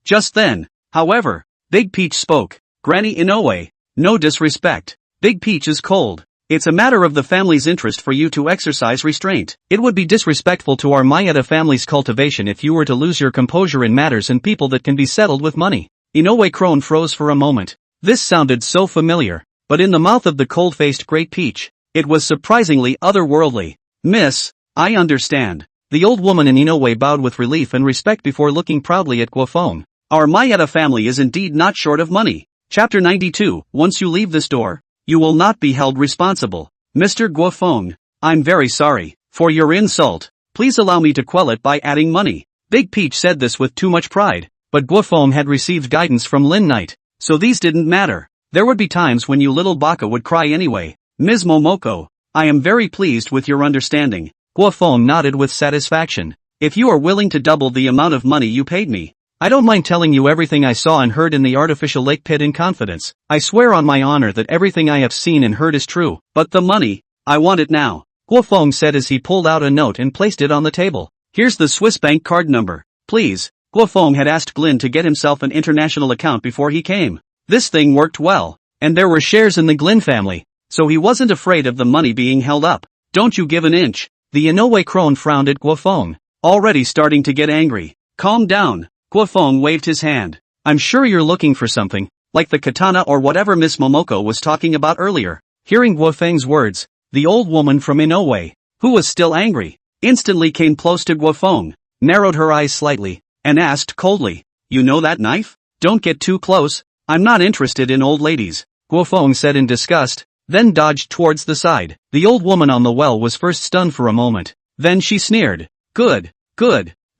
Just then, however, Big Peach spoke. Granny Inoue, no disrespect. Big Peach is cold. It's a matter of the family's interest for you to exercise restraint. It would be disrespectful to our Maeda family's cultivation if you were to lose your composure in matters and people that can be settled with money. Inoue crone froze for a moment. This sounded so familiar, but in the mouth of the cold-faced Great Peach, it was surprisingly otherworldly. Miss, I understand. The old woman in Inoue bowed with relief and respect before looking proudly at Guofeng. Our Maeda family is indeed not short of money. Chapter 92, once you leave this door, you will not be held responsible. Mr. Guofeng, I'm very sorry for your insult. Please allow me to quell it by adding money. Big Peach said this with too much pride, but Guofeng had received guidance from Lin Knight, so these didn't matter. There would be times when you little Baka would cry anyway. Ms. Momoko, I am very pleased with your understanding. Guofeng nodded with satisfaction. If you are willing to double the amount of money you paid me, I don't mind telling you everything I saw and heard in the artificial lake pit in confidence. I swear on my honor that everything I have seen and heard is true. But the money, I want it now. Guofeng said as he pulled out a note and placed it on the table. Here's the Swiss bank card number. Please. Guofeng had asked Glynn to get himself an international account before he came. This thing worked well, and there were shares in the Glynn family, so he wasn't afraid of the money being held up. Don't you give an inch. The Inoue crone frowned at Guofeng, already starting to get angry. Calm down. Guofeng waved his hand. I'm sure you're looking for something, like the katana or whatever Miss Momoko was talking about earlier. Hearing Guofeng's words, the old woman from Inoue, who was still angry, instantly came close to Guofeng, narrowed her eyes slightly, and asked coldly, you know that knife? Don't get too close, I'm not interested in old ladies, Guofeng said in disgust, then dodged towards the side. The old woman on the well was first stunned for a moment, then she sneered. Good,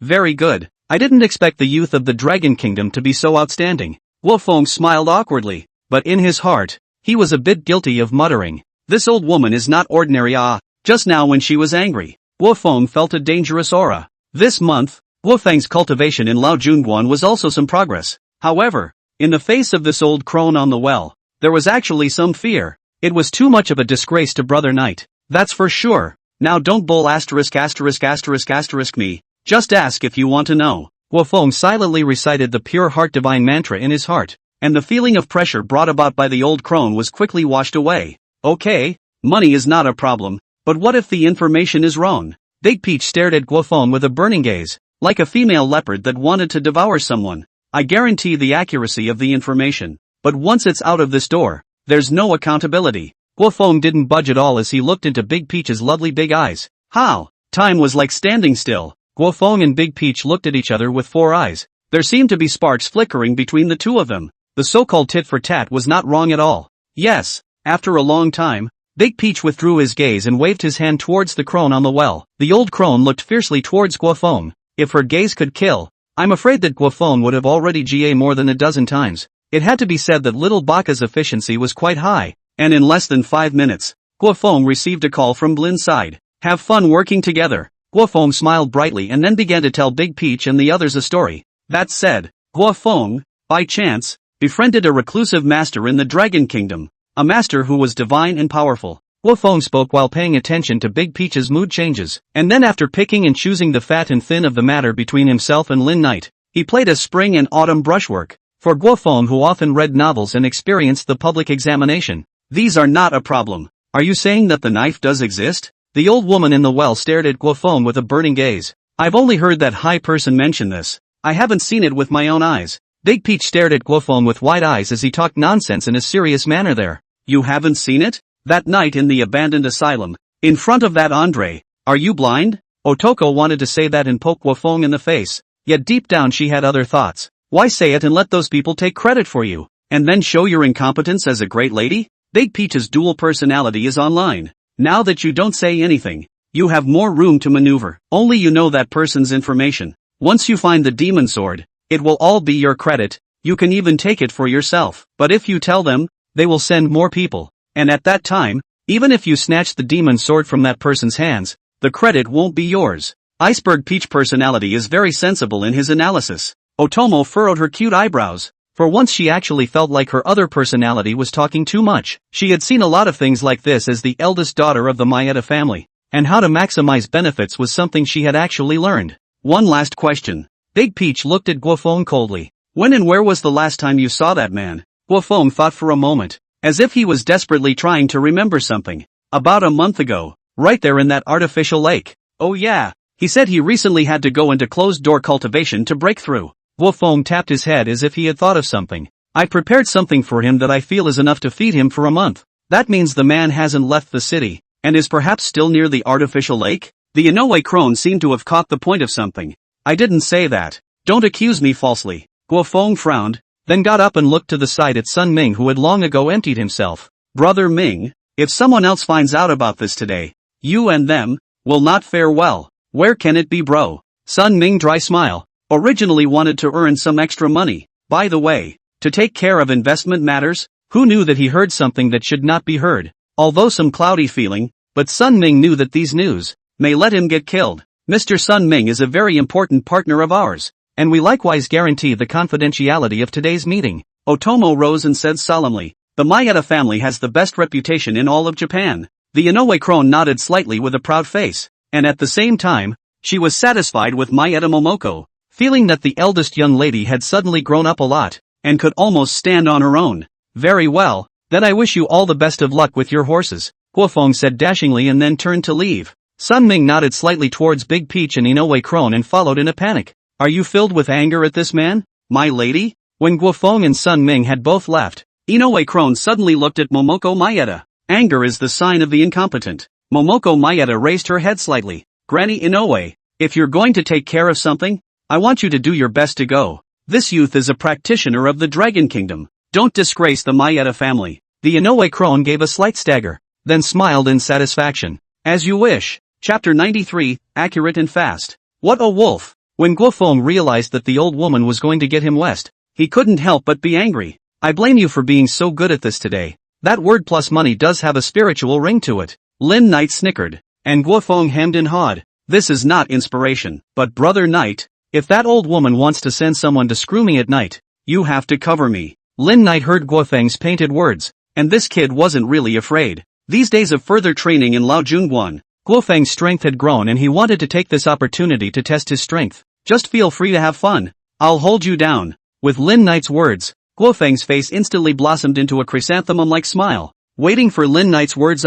very good. I didn't expect the youth of the Dragon Kingdom to be so outstanding. Guofeng smiled awkwardly, but in his heart, he was a bit guilty of muttering, this old woman is not ordinary just now when she was angry, Guofeng felt a dangerous aura. This month, Guofeng's cultivation in Lao Junguan was also some progress. However, in the face of this old crone on the well, there was actually some fear. It was too much of a disgrace to Brother Knight, that's for sure. Now don't bull **** me. Just ask if you want to know. Guofeng silently recited the pure heart divine mantra in his heart, and the feeling of pressure brought about by the old crone was quickly washed away. Okay, money is not a problem, but what if the information is wrong? Big Peach stared at Guofeng with a burning gaze, like a female leopard that wanted to devour someone. I guarantee the accuracy of the information, but once it's out of this door, there's no accountability. Guofeng didn't budge at all as he looked into Big Peach's lovely big eyes. How? Time was like standing still. Guofeng and Big Peach looked at each other with 4 eyes. There seemed to be sparks flickering between the two of them. The so-called tit-for-tat was not wrong at all. Yes, after a long time, Big Peach withdrew his gaze and waved his hand towards the crone on the well. The old crone looked fiercely towards Guofeng. If her gaze could kill, I'm afraid that Guofeng would have already GA more than a dozen times. It had to be said that little Baka's efficiency was quite high, and in less than 5 minutes, Guofeng received a call from Blin's side. Have fun working together. Guofeng smiled brightly and then began to tell Big Peach and the others a story. That said, Guofeng, by chance, befriended a reclusive master in the Dragon Kingdom, a master who was divine and powerful. Guofeng spoke while paying attention to Big Peach's mood changes, and then after picking and choosing the fat and thin of the matter between himself and Lin Knight, he played a spring and autumn brushwork. For Guofeng, who often read novels and experienced the public examination, these are not a problem. Are you saying that the knife does exist? The old woman in the well stared at Guofeng with a burning gaze. I've only heard that high person mention this. I haven't seen it with my own eyes. Big Peach stared at Guofeng with wide eyes as he talked nonsense in a serious manner there. You haven't seen it? That night in the abandoned asylum, in front of that Andre, are you blind? Otoko wanted to say that and poke Guofeng in the face, yet deep down she had other thoughts. Why say it and let those people take credit for you, and then show your incompetence as a great lady? Big Peach's dual personality is online. Now that you don't say anything, you have more room to maneuver. Only you know that person's information. Once you find the demon sword, it will all be your credit. You can even take it for yourself. But if you tell them, they will send more people. And at that time, even if you snatch the demon sword from that person's hands, the credit won't be yours. Iceberg Peach personality is very sensible in his analysis. Otomo furrowed her cute eyebrows. For once she actually felt like her other personality was talking too much. She had seen a lot of things like this as the eldest daughter of the Maeda family, and how to maximize benefits was something she had actually learned. One last question. Big Peach looked at Guofeng coldly. When and where was the last time you saw that man? Guofeng thought for a moment, as if he was desperately trying to remember something. About a month ago, right there in that artificial lake. Oh yeah, he said he recently had to go into closed-door cultivation to break through. Guofeng tapped his head as if he had thought of something. I prepared something for him that I feel is enough to feed him for a month. That means the man hasn't left the city, and is perhaps still near the artificial lake? The Inoue crone seemed to have caught the point of something. I didn't say that. Don't accuse me falsely. Guofeng frowned, then got up and looked to the side at Sun Ming, who had long ago emptied himself. Brother Ming, if someone else finds out about this today, you and them will not fare well. Where can it be, bro? Sun Ming dry smile. Originally wanted to earn some extra money. By the way, to take care of investment matters. Who knew that he heard something that should not be heard? Although some cloudy feeling, but Sun Ming knew that these news may let him get killed. Mr. Sun Ming is a very important partner of ours, and we likewise guarantee the confidentiality of today's meeting. Otomo rose and said solemnly, the Maeda family has the best reputation in all of Japan. The Inoue crone nodded slightly with a proud face, and at the same time, she was satisfied with Maeda Momoko, feeling that the eldest young lady had suddenly grown up a lot, and could almost stand on her own. Very well, then I wish you all the best of luck with your horses, Guofeng said dashingly and then turned to leave. Sun Ming nodded slightly towards Big Peach and Inoue crone and followed in a panic. Are you filled with anger at this man, my lady? When Guofeng and Sun Ming had both left, Inoue crone suddenly looked at Momoko Maeda. Anger is the sign of the incompetent. Momoko Maeda raised her head slightly. Granny Inoue, if you're going to take care of something, I want you to do your best to go. This youth is a practitioner of the Dragon Kingdom. Don't disgrace the Maeda family. The Inoue crone gave a slight stagger, then smiled in satisfaction. As you wish. Chapter 93, Accurate and Fast. What a wolf! When Guofeng realized that the old woman was going to get him west, he couldn't help but be angry. I blame you for being so good at this today. That word plus money does have a spiritual ring to it. Lin Knight snickered, and Guofeng hemmed and hawed. This is not inspiration, but brother Knight, if that old woman wants to send someone to screw me at night, you have to cover me. Lin Knight heard Guofeng's painted words, and this kid wasn't really afraid. These days of further training in Lao Junguan, Guofeng's strength had grown and he wanted to take this opportunity to test his strength. Just feel free to have fun. I'll hold you down. With Lin Knight's words, Guofeng's face instantly blossomed into a chrysanthemum-like smile. Waiting for Lin Knight's words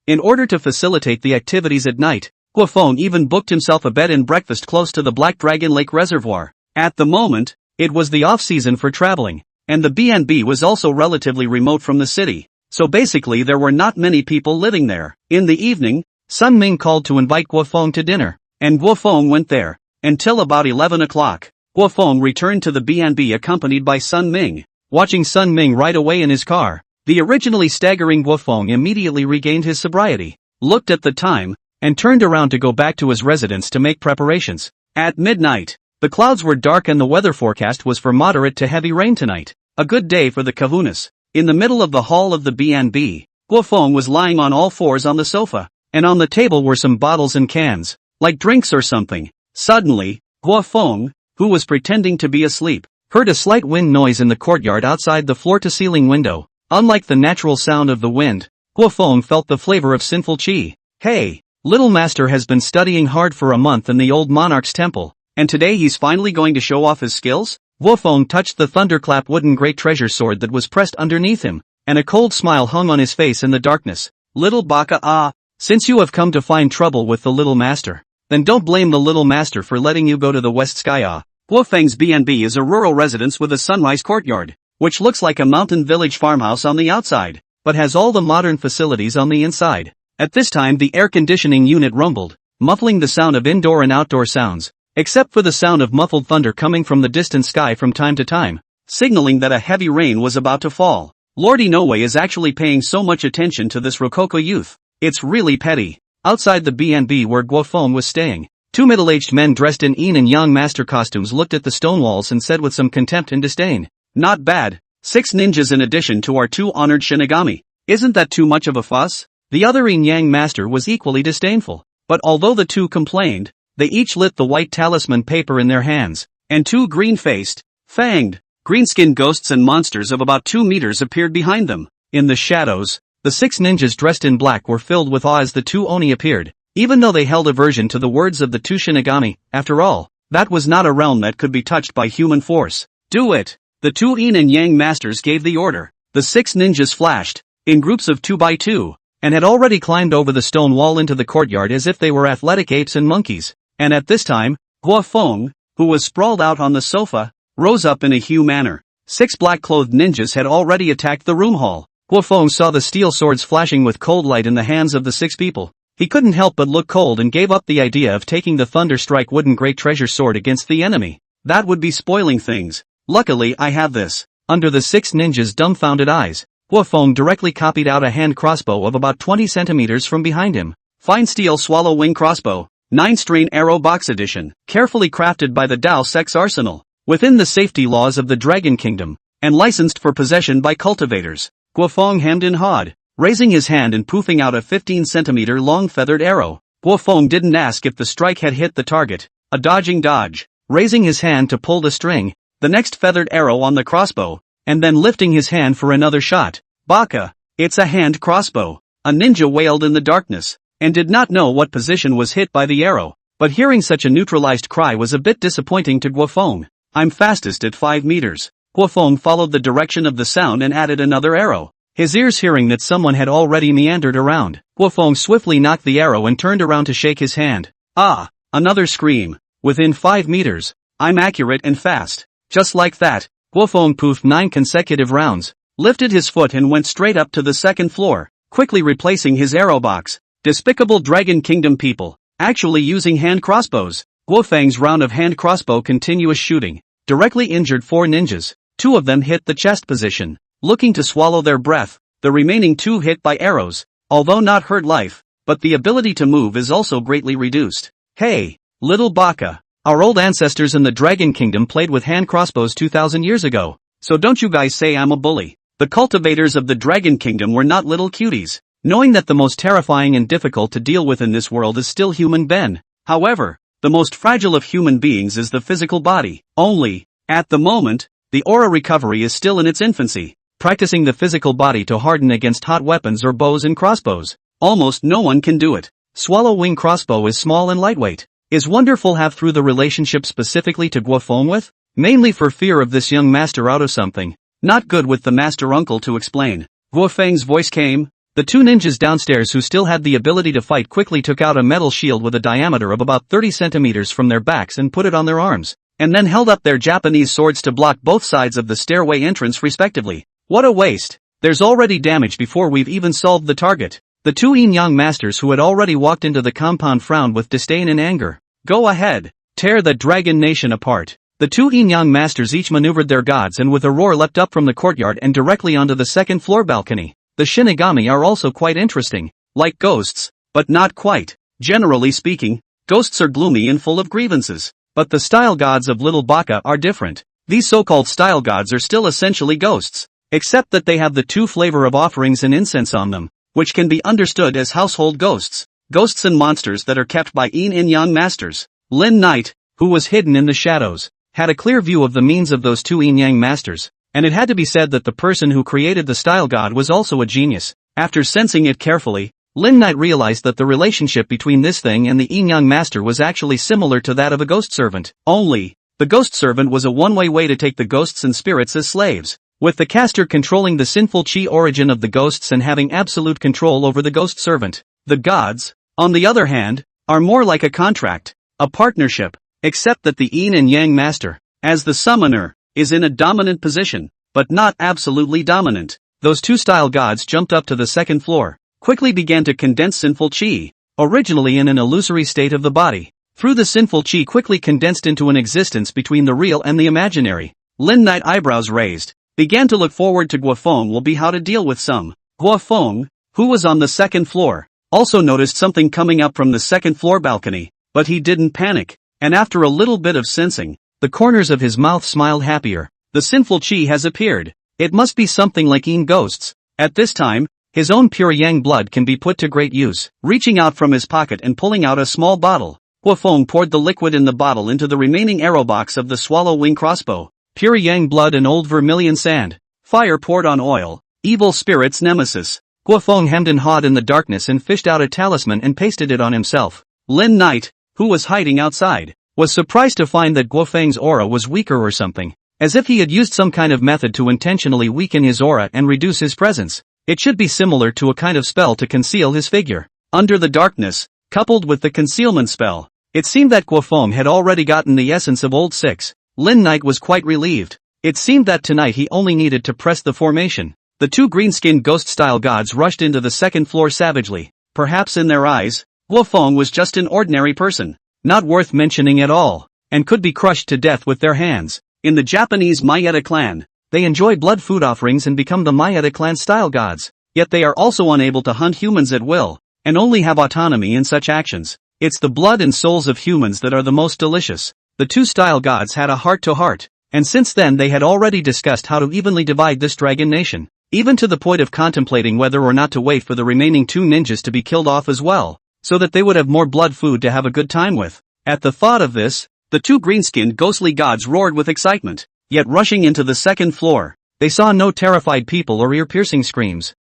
in order to facilitate the activities at night, Guofeng even booked himself a bed and breakfast close to the Black Dragon Lake Reservoir. At the moment, it was the off-season for traveling, and the B&B was also relatively remote from the city, so basically there were not many people living there. In the evening, Sun Ming called to invite Guofeng to dinner, and Guofeng went there. until about 11 o'clock. Guo Feng returned to the B&B accompanied by Sun Ming. Watching Sun Ming ride away in his car, the originally staggering Guo Feng immediately regained his sobriety, looked at the time, and turned around to go back to his residence to make preparations. At midnight, the clouds were dark and the weather forecast was for moderate to heavy rain tonight. A good day for the kahunas. In the middle of the hall of the B&B, Guo Feng was lying on all fours on the sofa, and on the table were some bottles and cans, like drinks or something. Suddenly, Guo Feng, who was pretending to be asleep, heard a slight wind noise in the courtyard outside the floor-to-ceiling window. Unlike the natural sound of the wind, Guo Feng felt the flavor of sinful qi. Hey, little master has been studying hard for a month in the old monarch's temple, and today he's finally going to show off his skills? Guo Feng touched the thunderclap wooden great treasure sword that was pressed underneath him, and a cold smile hung on his face in the darkness. Little baka since you have come to find trouble with the little master, then don't blame the little master for letting you go to the west sky. Guo Feng's B&B is a rural residence with a sunrise courtyard, which looks like a mountain village farmhouse on the outside, but has all the modern facilities on the inside. At this time the air conditioning unit rumbled, muffling the sound of indoor and outdoor sounds, except for the sound of muffled thunder coming from the distant sky from time to time, signaling that a heavy rain was about to fall. Lord Inoue is actually paying so much attention to this Rococo youth. It's really petty. Outside the B&B where Guo Feng was staying, two middle-aged men dressed in yin and yang master costumes looked at the stone walls and said with some contempt and disdain, "Not bad. 6 ninjas in addition to our 2 honored Shinigami. Isn't that too much of a fuss?" The other yin-yang master was equally disdainful, but although the two complained, they each lit the white talisman paper in their hands, and 2 green-faced, fanged, green-skinned ghosts and monsters of about 2 meters appeared behind them. In the shadows, the 6 ninjas dressed in black were filled with awe as the 2 oni appeared, even though they held aversion to the words of the 2 Shinigami. After all, that was not a realm that could be touched by human force. Do it! The 2 yin and yang masters gave the order. The 6 ninjas flashed, in groups of 2 by 2, and had already climbed over the stone wall into the courtyard as if they were athletic apes and monkeys. And at this time, Guo Feng, who was sprawled out on the sofa, rose up in a huge manner. 6 black-clothed ninjas had already attacked the room hall. Guo Feng saw the steel swords flashing with cold light in the hands of the 6 people. He couldn't help but look cold and gave up the idea of taking the Thunderstrike wooden great treasure sword against the enemy. That would be spoiling things. Luckily I have this. Under the 6 ninjas' dumbfounded eyes, Guo Feng directly copied out a hand crossbow of about 20 centimeters from behind him. Fine steel swallow wing crossbow, 9-strain arrow box edition, carefully crafted by the Dao Sex Arsenal, within the safety laws of the Dragon Kingdom, and licensed for possession by cultivators. Guo Feng hemmed and hawed, raising his hand and poofing out a 15-centimeter long feathered arrow. Guo Feng didn't ask if the strike had hit the target, a dodging dodge, raising his hand to pull the string, the next feathered arrow on the crossbow, and then lifting his hand for another shot. Baka, it's a hand crossbow. A ninja wailed in the darkness, and did not know what position was hit by the arrow, but hearing such a neutralized cry was a bit disappointing to Guo Feng. I'm fastest at 5 meters. Guo Feng followed the direction of the sound and added another arrow, his ears hearing that someone had already meandered around. Guo Feng swiftly knocked the arrow and turned around to shake his hand. Ah, another scream. Within 5 meters. I'm accurate and fast. Just like that, Guo Feng poofed 9 consecutive rounds, lifted his foot and went straight up to the 2nd floor, quickly replacing his arrow box. Despicable Dragon Kingdom people, actually using hand crossbows. Guo Feng's round of hand crossbow continuous shooting, directly injured 4 ninjas. 2 of them hit the chest position, looking to swallow their breath. The remaining 2 hit by arrows, although not hurt life, but the ability to move is also greatly reduced. Hey, little baka. Our old ancestors in the Dragon Kingdom played with hand crossbows 2,000 years ago, so don't you guys say I'm a bully. The cultivators of the Dragon Kingdom were not little cuties, knowing that the most terrifying and difficult to deal with in this world is still human Ben. However, the most fragile of human beings is the physical body. Only, at the moment, the aura recovery is still in its infancy, practicing the physical body to harden against hot weapons or bows and crossbows. Almost no one can do it. Swallow wing crossbow is small and lightweight. Is wonderful have through the relationship specifically to Guo Feng with? Mainly for fear of this young master out of something. Not good with the master uncle to explain. Guo Feng's voice came. The 2 ninjas downstairs who still had the ability to fight quickly took out a metal shield with a diameter of about 30 centimeters from their backs and put it on their arms, and then held up their Japanese swords to block both sides of the stairway entrance respectively. What a waste. There's already damage before we've even solved the target. The 2 yin-yang masters who had already walked into the compound frowned with disdain and anger. Go ahead. Tear that dragon nation apart. The two yin-yang masters each maneuvered their gods and with a roar leapt up from the courtyard and directly onto the second floor balcony. The Shinigami are also quite interesting, like ghosts, but not quite. Generally speaking, ghosts are gloomy and full of grievances, but the style gods of Little Baka are different. These so-called style gods are still essentially ghosts, except that they have the two flavor of offerings and incense on them, which can be understood as household ghosts, ghosts and monsters that are kept by yin and yang masters. Lin Knight, who was hidden in the shadows, had a clear view of the means of those two yin-yang masters, and it had to be said that the person who created the style god was also a genius. After sensing it carefully, Lin Knight realized that the relationship between this thing and the yin-yang master was actually similar to that of a ghost servant. Only, the ghost servant was a one-way way to take the ghosts and spirits as slaves, with the caster controlling the sinful chi origin of the ghosts and having absolute control over the ghost servant. The gods, on the other hand, are more like a contract, a partnership, except that the yin and yang master, as the summoner, is in a dominant position, but not absolutely dominant. Those two style gods jumped up to the second floor, quickly began to condense sinful chi, originally in an illusory state of the body. Through the sinful chi quickly condensed into an existence between the real and the imaginary. Lin Knight, eyebrows raised, began to look forward to Guofeng will be how to deal with some. Guofeng, who was on the second floor, also noticed something coming up from the second floor balcony, but he didn't panic. And after a little bit of sensing, the corners of his mouth smiled happier. The sinful chi has appeared. It must be something like yin ghosts. At this time, his own pure yang blood can be put to great use. Reaching out from his pocket and pulling out a small bottle, Guofeng poured the liquid in the bottle into the remaining arrow box of the swallow wing crossbow. Pure yang blood and old vermilion sand. Fire poured on oil. Evil spirit's nemesis. Guofeng hemmed and hawed in the darkness and fished out a talisman and pasted it on himself. Lin Knight, who was hiding outside, was surprised to find that Guofeng's aura was weaker or something, as if he had used some kind of method to intentionally weaken his aura and reduce his presence. It should be similar to a kind of spell to conceal his figure. Under the darkness, coupled with the concealment spell, it seemed that Guofeng had already gotten the essence of Old Six. Lin Knight was quite relieved. It seemed that tonight he only needed to press the formation. The two green-skinned ghost-style gods rushed into the second floor savagely. Perhaps in their eyes, Guofeng was just an ordinary person, not worth mentioning at all, and could be crushed to death with their hands. In the Japanese Maeda clan, they enjoy blood food offerings and become the Maeda clan style gods, yet they are also unable to hunt humans at will, and only have autonomy in such actions. It's the blood and souls of humans that are the most delicious. The two style gods had a heart-to-heart, and since then they had already discussed how to evenly divide this dragon nation, even to the point of contemplating whether or not to wait for the remaining two ninjas to be killed off as well, so that they would have more blood food to have a good time with. At the thought of this, the two green-skinned ghostly gods roared with excitement, yet rushing into the second floor, they saw no terrified people or ear-piercing screams.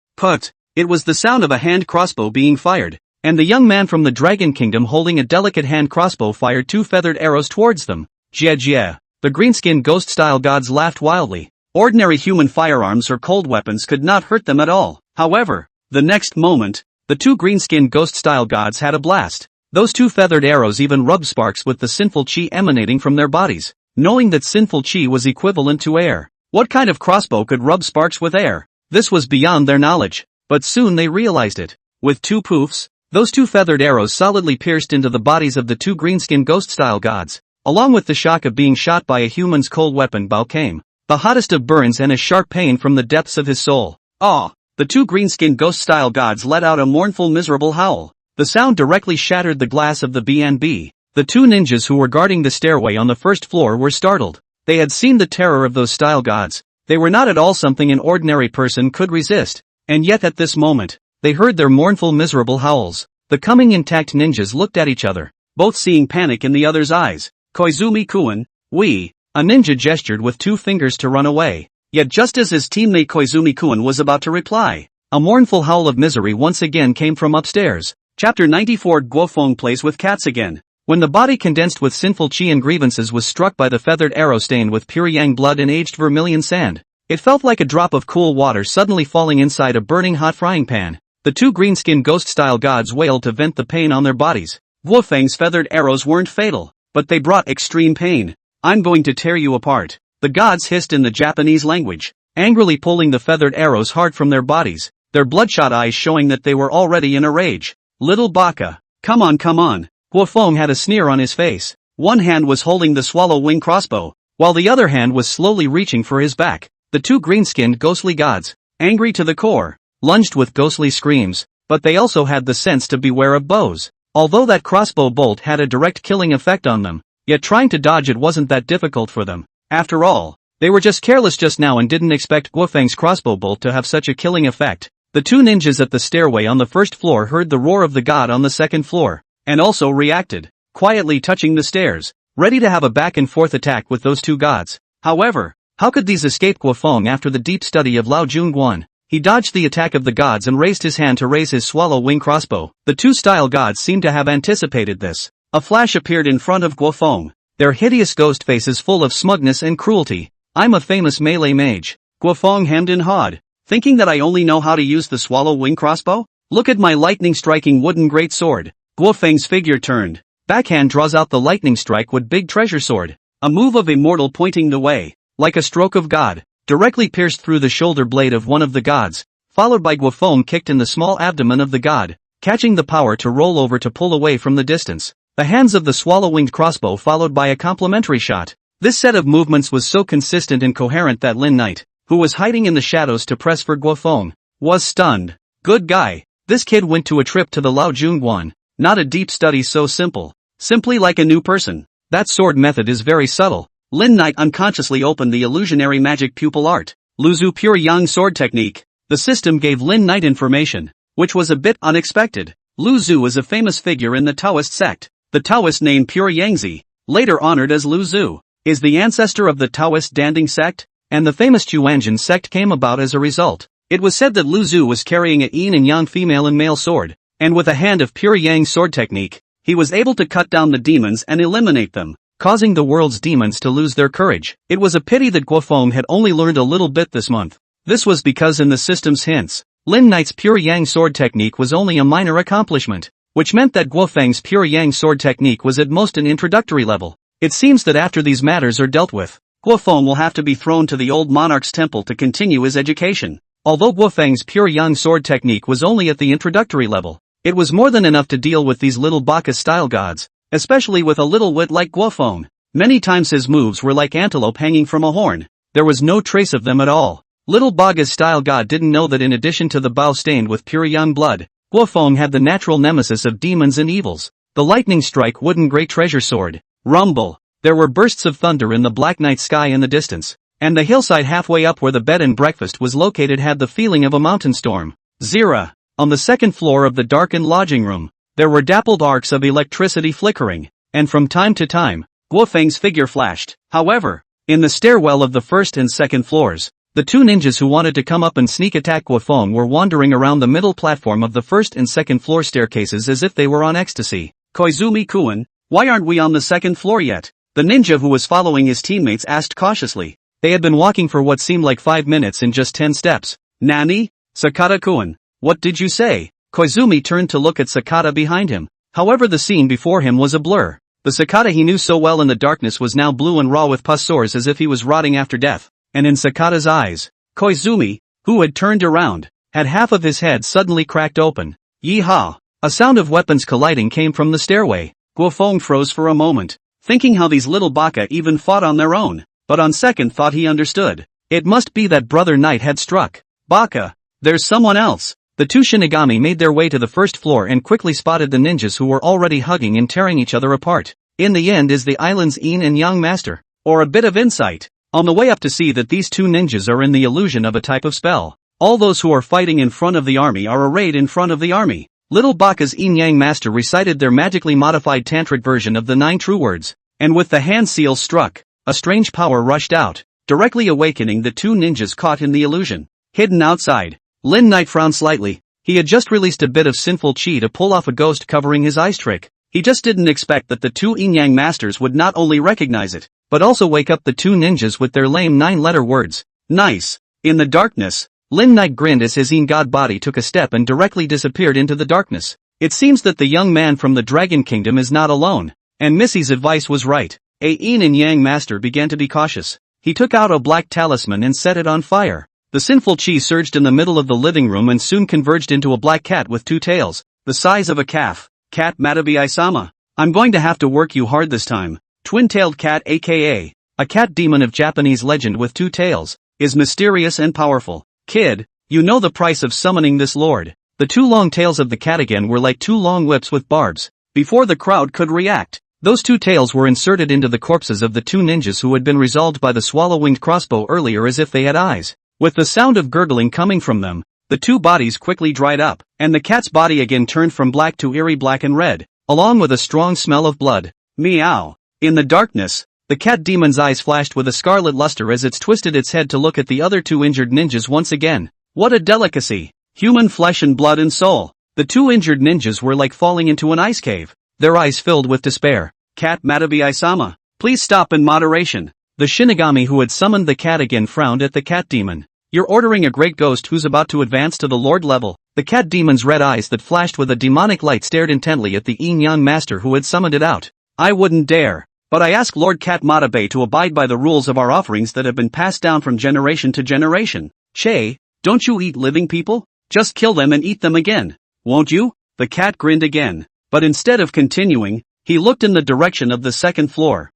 It was the sound of a hand crossbow being fired, and the young man from the Dragon Kingdom holding a delicate hand crossbow fired two feathered arrows towards them. Jie. The green-skinned ghost-style gods laughed wildly. Ordinary human firearms or cold weapons could not hurt them at all. However, the next moment, the two green-skinned ghost-style gods had a blast. Those two feathered arrows even rubbed sparks with the sinful chi emanating from their bodies. Knowing that sinful chi was equivalent to air, what kind of crossbow could rub sparks with air? This was beyond their knowledge, but soon they realized it. With two poofs, those two feathered arrows solidly pierced into the bodies of the two green-skinned ghost-style gods. Along with the shock of being shot by a human's cold weapon bow came the hottest of burns and a sharp pain from the depths of his soul. The two green-skinned ghost-style gods let out a mournful miserable howl. The sound directly shattered the glass of the B&B. The two ninjas who were guarding the stairway on the first floor were startled. They had seen the terror of those style gods. They were not at all something an ordinary person could resist. And yet at this moment, they heard their mournful miserable howls. The coming intact ninjas looked at each other, both seeing panic in the other's eyes. Koizumi-kun, a ninja gestured with two fingers to run away. Yet just as his teammate Koizumi-kun was about to reply, a mournful howl of misery once again came from upstairs. Chapter 94. Guofeng plays with cats again. When the body condensed with sinful chi and grievances was struck by the feathered arrow stained with pure yang blood and aged vermilion sand, it felt like a drop of cool water suddenly falling inside a burning hot frying pan. The two green-skinned ghost-style gods wailed to vent the pain on their bodies. Guofeng's feathered arrows weren't fatal, but they brought extreme pain. I'm going to tear you apart, the gods hissed in the Japanese language, angrily pulling the feathered arrows hard from their bodies, their bloodshot eyes showing that they were already in a rage. Little Baka, come on. Guofeng had a sneer on his face. One hand was holding the swallow wing crossbow, while the other hand was slowly reaching for his back. The two green-skinned ghostly gods, angry to the core, lunged with ghostly screams, but they also had the sense to beware of bows. Although that crossbow bolt had a direct killing effect on them, yet trying to dodge it wasn't that difficult for them. After all, they were just careless just now and didn't expect Guofeng's crossbow bolt to have such a killing effect. The two ninjas at the stairway on the first floor heard the roar of the god on the second floor, and also reacted, quietly touching the stairs, ready to have a back-and-forth attack with those two gods. However, how could these escape Guofeng after the deep study of Lao Junguan? He dodged the attack of the gods and raised his hand to raise his swallow wing crossbow. The two style gods seemed to have anticipated this. A flash appeared in front of Guofeng, their hideous ghost faces full of smugness and cruelty. I'm a famous melee mage. Guofeng hemmed and hawed, thinking that I only know how to use the swallow wing crossbow? Look at my lightning striking wooden great sword. Guofeng's figure turned. Backhand draws out the lightning strike with big treasure sword. A move of immortal pointing the way, like a stroke of God, directly pierced through the shoulder blade of one of the gods, followed by Guofeng kicked in the small abdomen of the god, catching the power to roll over to pull away from the distance. The hands of the swallow-winged crossbow followed by a complementary shot. This set of movements was so consistent and coherent that Lin Knight, who was hiding in the shadows to press for Guofeng, was stunned. Good guy. This kid went to a trip to the Lao Junguan, not a deep study so simple. Simply like a new person. That sword method is very subtle. Lin Knight unconsciously opened the illusionary magic pupil art, Luzu Pure Yang sword technique. The system gave Lin Knight information, which was a bit unexpected. Luzu is a famous figure in the Taoist sect. The Taoist name Pure Yangzi, later honored as Luzu, is the ancestor of the Taoist Danding sect, and the famous Chuanjin sect came about as a result. It was said that Luzu was carrying a yin and yang female and male sword, and with a hand of Pure Yang sword technique, he was able to cut down the demons and eliminate them, causing the world's demons to lose their courage. It was a pity that Guofeng had only learned a little bit this month. This was because in the system's hints, Lin Knight's Pure Yang sword technique was only a minor accomplishment, which meant that Guofeng's Pure Yang sword technique was at most an introductory level. It seems that after these matters are dealt with, Guofeng will have to be thrown to the old monarch's temple to continue his education. Although Guofeng's Pure Yang sword technique was only at the introductory level, it was more than enough to deal with these little Baka-style gods, especially with a little wit like Guofeng. Many times his moves were like antelope hanging from a horn. There was no trace of them at all. Little Baga's-style god didn't know that in addition to the bow stained with pure young blood, Guofeng had the natural nemesis of demons and evils, the lightning strike wooden great treasure sword. Rumble. There were bursts of thunder in the black night sky in the distance, and the hillside halfway up where the bed and breakfast was located had the feeling of a mountain storm. Zira. On the second floor of the darkened lodging room, there were dappled arcs of electricity flickering, and from time to time, Guofeng's figure flashed. However, in the stairwell of the first and second floors, the two ninjas who wanted to come up and sneak attack Guofeng were wandering around the middle platform of the first and second floor staircases as if they were on ecstasy. Koizumi-kun, why aren't we on the second floor yet? The ninja who was following his teammates asked cautiously. They had been walking for what seemed like 5 minutes in just 10 steps. Nani? Sakata-kun. What did you say? Koizumi turned to look at Sakata behind him. However, the scene before him was a blur. The Sakata he knew so well in the darkness was now blue and raw with pus sores as if he was rotting after death. And in Sakata's eyes, Koizumi, who had turned around, had half of his head suddenly cracked open. Yee-haw! A sound of weapons colliding came from the stairway. Guofeng froze for a moment, thinking how these little Baka even fought on their own. But on second thought he understood. It must be that Brother Knight had struck. Baka! There's someone else! The two Shinigami made their way to the first floor and quickly spotted the ninjas who were already hugging and tearing each other apart. In the end is the island's yin and yang master, or a bit of insight, on the way up to see that these two ninjas are in the illusion of a type of spell. All those who are fighting in front of the army are arrayed in front of the army. Little Baka's yin-yang master recited their magically modified tantric version of the 9 true words, and with the hand seal struck, a strange power rushed out, directly awakening the two ninjas caught in the illusion. Hidden outside, Lin Knight frowned slightly. He had just released a bit of sinful chi to pull off a ghost covering his ice trick. He just didn't expect that the two yin-yang masters would not only recognize it, but also wake up the two ninjas with their lame 9-letter words. Nice. In the darkness, Lin Knight grinned as his yin god body took a step and directly disappeared into the darkness. It seems that the young man from the Dragon Kingdom is not alone, and Missy's advice was right. A yin and yang master began to be cautious. He took out a black talisman and set it on fire. The sinful chi surged in the middle of the living room and soon converged into a black cat with 2 tails, the size of a calf. Cat Matabi-sama. I'm going to have to work you hard this time. Twin-tailed cat, aka a cat demon of Japanese legend with two tails, is mysterious and powerful. Kid, you know the price of summoning this lord. The two long tails of the cat again were like two long whips with barbs. Before the crowd could react, those two tails were inserted into the corpses of the two ninjas who had been resolved by the swallow-winged crossbow earlier as if they had eyes. With the sound of gurgling coming from them, the two bodies quickly dried up, and the cat's body again turned from black to eerie black and red, along with a strong smell of blood. Meow. In the darkness, the cat demon's eyes flashed with a scarlet luster as it twisted its head to look at the other two injured ninjas once again. What a delicacy! Human flesh and blood and soul. The two injured ninjas were like falling into an ice cave, their eyes filled with despair. Cat Matabi-sama, please stop in moderation. The Shinigami who had summoned the cat again frowned at the cat demon. You're ordering a great ghost who's about to advance to the lord level. The cat demon's red eyes that flashed with a demonic light stared intently at the yin-yang master who had summoned it out. I wouldn't dare. But I ask Lord Cat Matabe to abide by the rules of our offerings that have been passed down from generation to generation. Che, don't you eat living people? Just kill them and eat them again. Won't you? The cat grinned again. But instead of continuing, he looked in the direction of the second floor.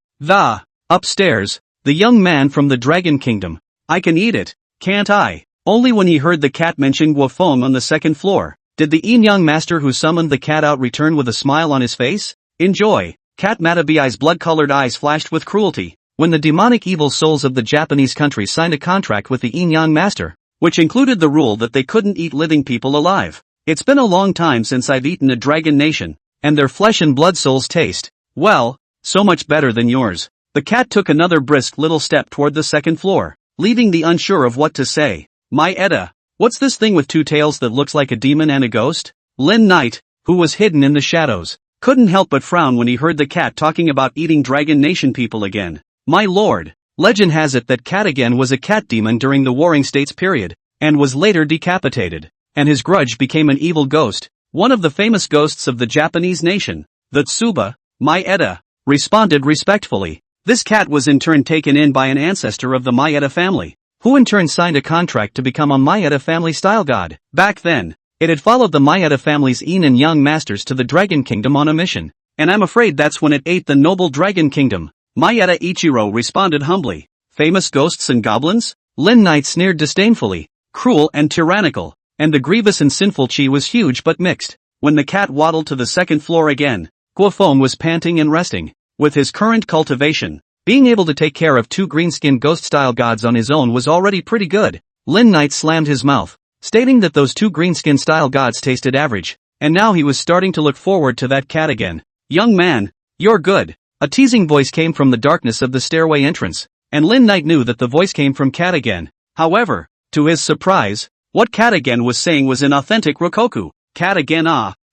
Upstairs, the young man from the Dragon Kingdom. I can eat it, can't I? Only when he heard the cat mention Guofeng on the second floor, did the yin-yang master who summoned the cat out return with a smile on his face. Enjoy. Cat Matabi's blood-colored eyes flashed with cruelty. When the demonic evil souls of the Japanese country signed a contract with the yin-yang master, which included the rule that they couldn't eat living people alive. It's been a long time since I've eaten a dragon nation, and their flesh and blood souls taste, well, so much better than yours. The cat took another brisk little step toward the second floor, leaving the unsure of what to say. My Etta, what's this thing with two tails that looks like a demon and a ghost? Lin Knight, who was hidden in the shadows, couldn't help but frown when he heard the cat talking about eating Dragon Nation people again. My lord, legend has it that Cat again was a cat demon during the Warring States period, and was later decapitated, and his grudge became an evil ghost, one of the famous ghosts of the Japanese nation. The Tsuba, Maeda, responded respectfully. This cat was in turn taken in by an ancestor of the Maeda family, who in turn signed a contract to become a Maeda family-style god. Back then, it had followed the Maeda family's yin and yang masters to the Dragon Kingdom on a mission, and I'm afraid that's when it ate the noble Dragon Kingdom. Maeda Ichiro responded humbly. Famous ghosts and goblins? Lin Knight sneered disdainfully. Cruel and tyrannical, and the grievous and sinful chi was huge but mixed. When the cat waddled to the second floor again, Guofeng was panting and resting. With his current cultivation, being able to take care of two green-skinned ghost-style gods on his own was already pretty good. Lin Knight slammed his mouth, stating that those two green-skin style gods tasted average, and now he was starting to look forward to that cat again. Young man, you're good. A teasing voice came from the darkness of the stairway entrance, and Lin Knight knew that the voice came from Cat again. However, to his surprise, what Cat again was saying was in authentic Rokoku. Cat again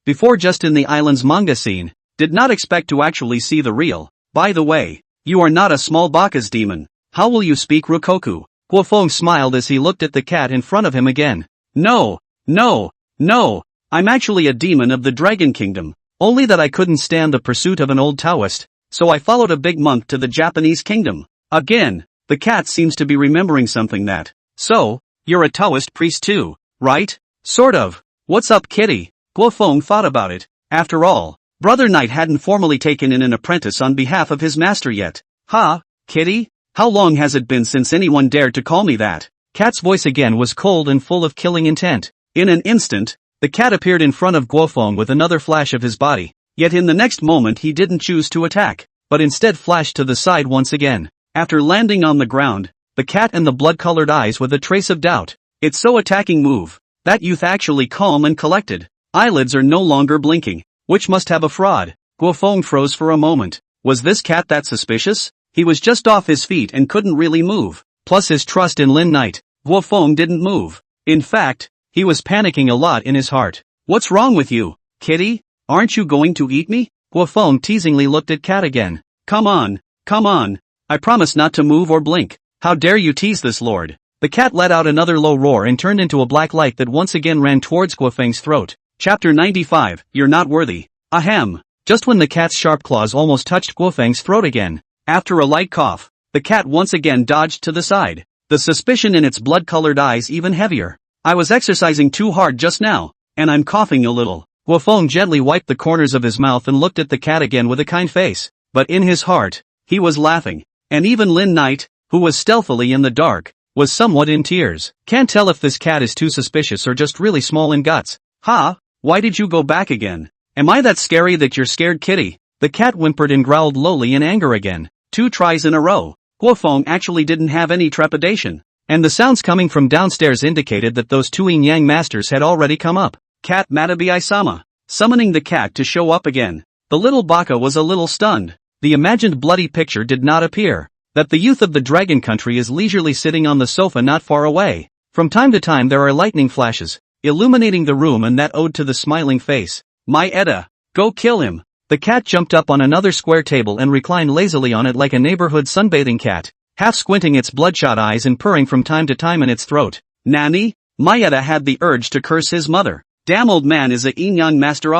before just in the island's manga scene, did not expect to actually see the real. By the way, you are not a small Baka's demon. How will you speak Rokoku? Guofeng smiled as he looked at the cat in front of him again. No, I'm actually a demon of the Dragon Kingdom, only that I couldn't stand the pursuit of an old Taoist, so I followed a big monk to the Japanese kingdom. Again, the cat seems to be remembering something that. So, you're a Taoist priest too, right? Sort of. What's up, kitty? Guofeng thought about it. After all, Brother Knight hadn't formally taken in an apprentice on behalf of his master yet. Kitty? How long has it been since anyone dared to call me that? Cat's voice again was cold and full of killing intent. In an instant, the cat appeared in front of Guofeng with another flash of his body, yet in the next moment he didn't choose to attack, but instead flashed to the side once again. After landing on the ground, the cat and the blood-colored eyes with a trace of doubt. It's so attacking move. That youth actually calm and collected. Eyelids are no longer blinking, which must have a fraud. Guofeng froze for a moment. Was this cat that suspicious? He was just off his feet and couldn't really move. Plus his trust in Lin Knight, Guofeng didn't move. In fact, he was panicking a lot in his heart. What's wrong with you, kitty? Aren't you going to eat me? Guofeng teasingly looked at Cat again. Come on. I promise not to move or blink. How dare you tease this lord? The cat let out another low roar and turned into a black light that once again ran towards Guofeng's throat. Chapter 95, You're Not Worthy. Ahem. Just when the cat's sharp claws almost touched Guofeng's throat again, after a light cough, the cat once again dodged to the side, the suspicion in its blood-colored eyes even heavier. I was exercising too hard just now, and I'm coughing a little. Guofeng gently wiped the corners of his mouth and looked at the cat again with a kind face, but in his heart, He was laughing. And even Lin Knight, who was stealthily in the dark, was somewhat in tears. Can't tell if this cat is too suspicious or just really small in guts. Ha! Why did you go back again? Am I that scary that you're scared, kitty? The cat whimpered and growled lowly in anger again. 2 tries in a row. Guofeng actually didn't have any trepidation. And the sounds coming from downstairs indicated that those 2 yin-yang masters had already come up. Cat Matabi-sama. Summoning the cat to show up again. The little baka was a little stunned. The imagined bloody picture did not appear. That the youth of the dragon country is leisurely sitting on the sofa not far away. From time to time there are lightning flashes, illuminating the room, and that ode to the smiling face. My Edda, go kill him. The cat jumped up on another square table and reclined lazily on it like a neighborhood sunbathing cat, half squinting its bloodshot eyes and purring from time to time in its throat. Nani? Maeda had the urge to curse his mother. Damn, old man is a yin-yang master.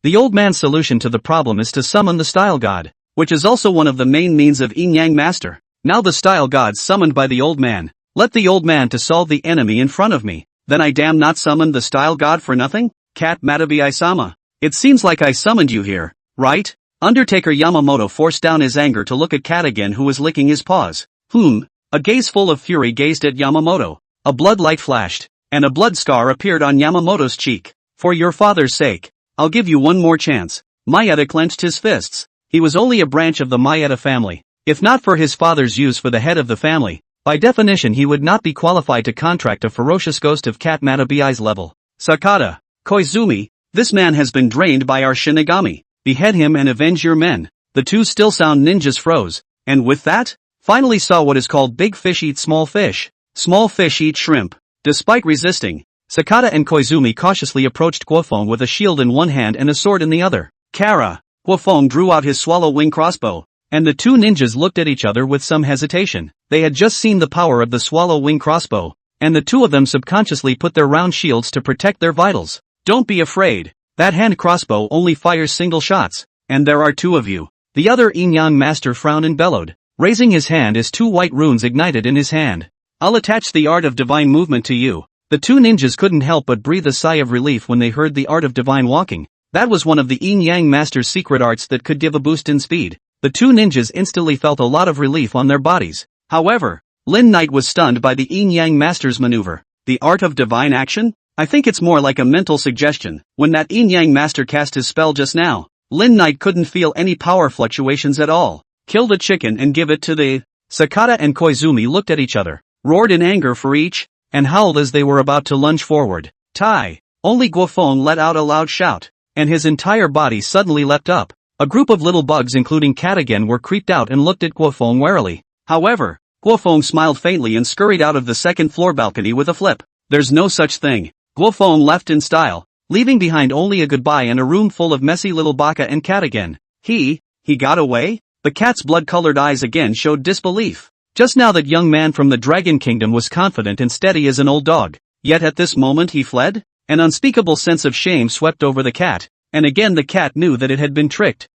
The old man's solution to the problem is to summon the style god, which is also one of the main means of yin-yang master. Now the style god's summoned by the old man. Let the old man to solve the enemy in front of me. Then I damn not summoned the style god for nothing? Cat Matabi-sama. It seems like I summoned you here, right? Undertaker Yamamoto forced down his anger to look at Cat again, who was licking his paws. A gaze full of fury gazed at Yamamoto. A blood light flashed, and a blood scar appeared on Yamamoto's cheek. For your father's sake, I'll give you one more chance. Maeda clenched his fists. He was only a branch of the Maeda family. If not for his father's use for the head of the family, by definition he would not be qualified to contract a ferocious ghost of Cat Matabi's level. Sakata, Koizumi, this man has been drained by our Shinigami. Behead him and avenge your men. The 2 still sound ninjas froze, and with that, finally saw what is called big fish eat small fish. Small fish eat shrimp. Despite resisting, Sakata and Koizumi cautiously approached Guofeng with a shield in one hand and a sword in the other. Kara, Guofeng drew out his swallow wing crossbow. And the 2 ninjas looked at each other with some hesitation. They had just seen the power of the swallow wing crossbow, and the 2 of them subconsciously put their round shields to protect their vitals. Don't be afraid. That hand crossbow only fires single shots, and there are 2 of you. The other yin-yang master frowned and bellowed, raising his hand as 2 white runes ignited in his hand. I'll attach the art of divine movement to you. The 2 ninjas couldn't help but breathe a sigh of relief when they heard the art of divine walking. That was one of the yin-yang master's secret arts that could give a boost in speed. The 2 ninjas instantly felt a lot of relief on their bodies. However, Lin Knight was stunned by the yin-yang master's maneuver. The art of divine action? I think it's more like a mental suggestion. When that yin-yang master cast his spell just now, Lin Knight couldn't feel any power fluctuations at all. Kill the chicken and give it to the... Sakata and Koizumi looked at each other, roared in anger for each, and howled as they were about to lunge forward. Tai! Only Guofeng let out a loud shout, and his entire body suddenly leapt up. A group of little bugs including Cat again were creeped out and looked at Guofeng warily. However, Guofeng smiled faintly and scurried out of the second floor balcony with a flip. There's no such thing. Guofeng left in style, leaving behind only a goodbye and a room full of messy little baka and Cat again. He got away? The cat's blood-colored eyes again showed disbelief. Just now that young man from the Dragon Kingdom was confident and steady as an old dog. Yet at this moment he fled? An unspeakable sense of shame swept over the cat. And again the cat knew that it had been tricked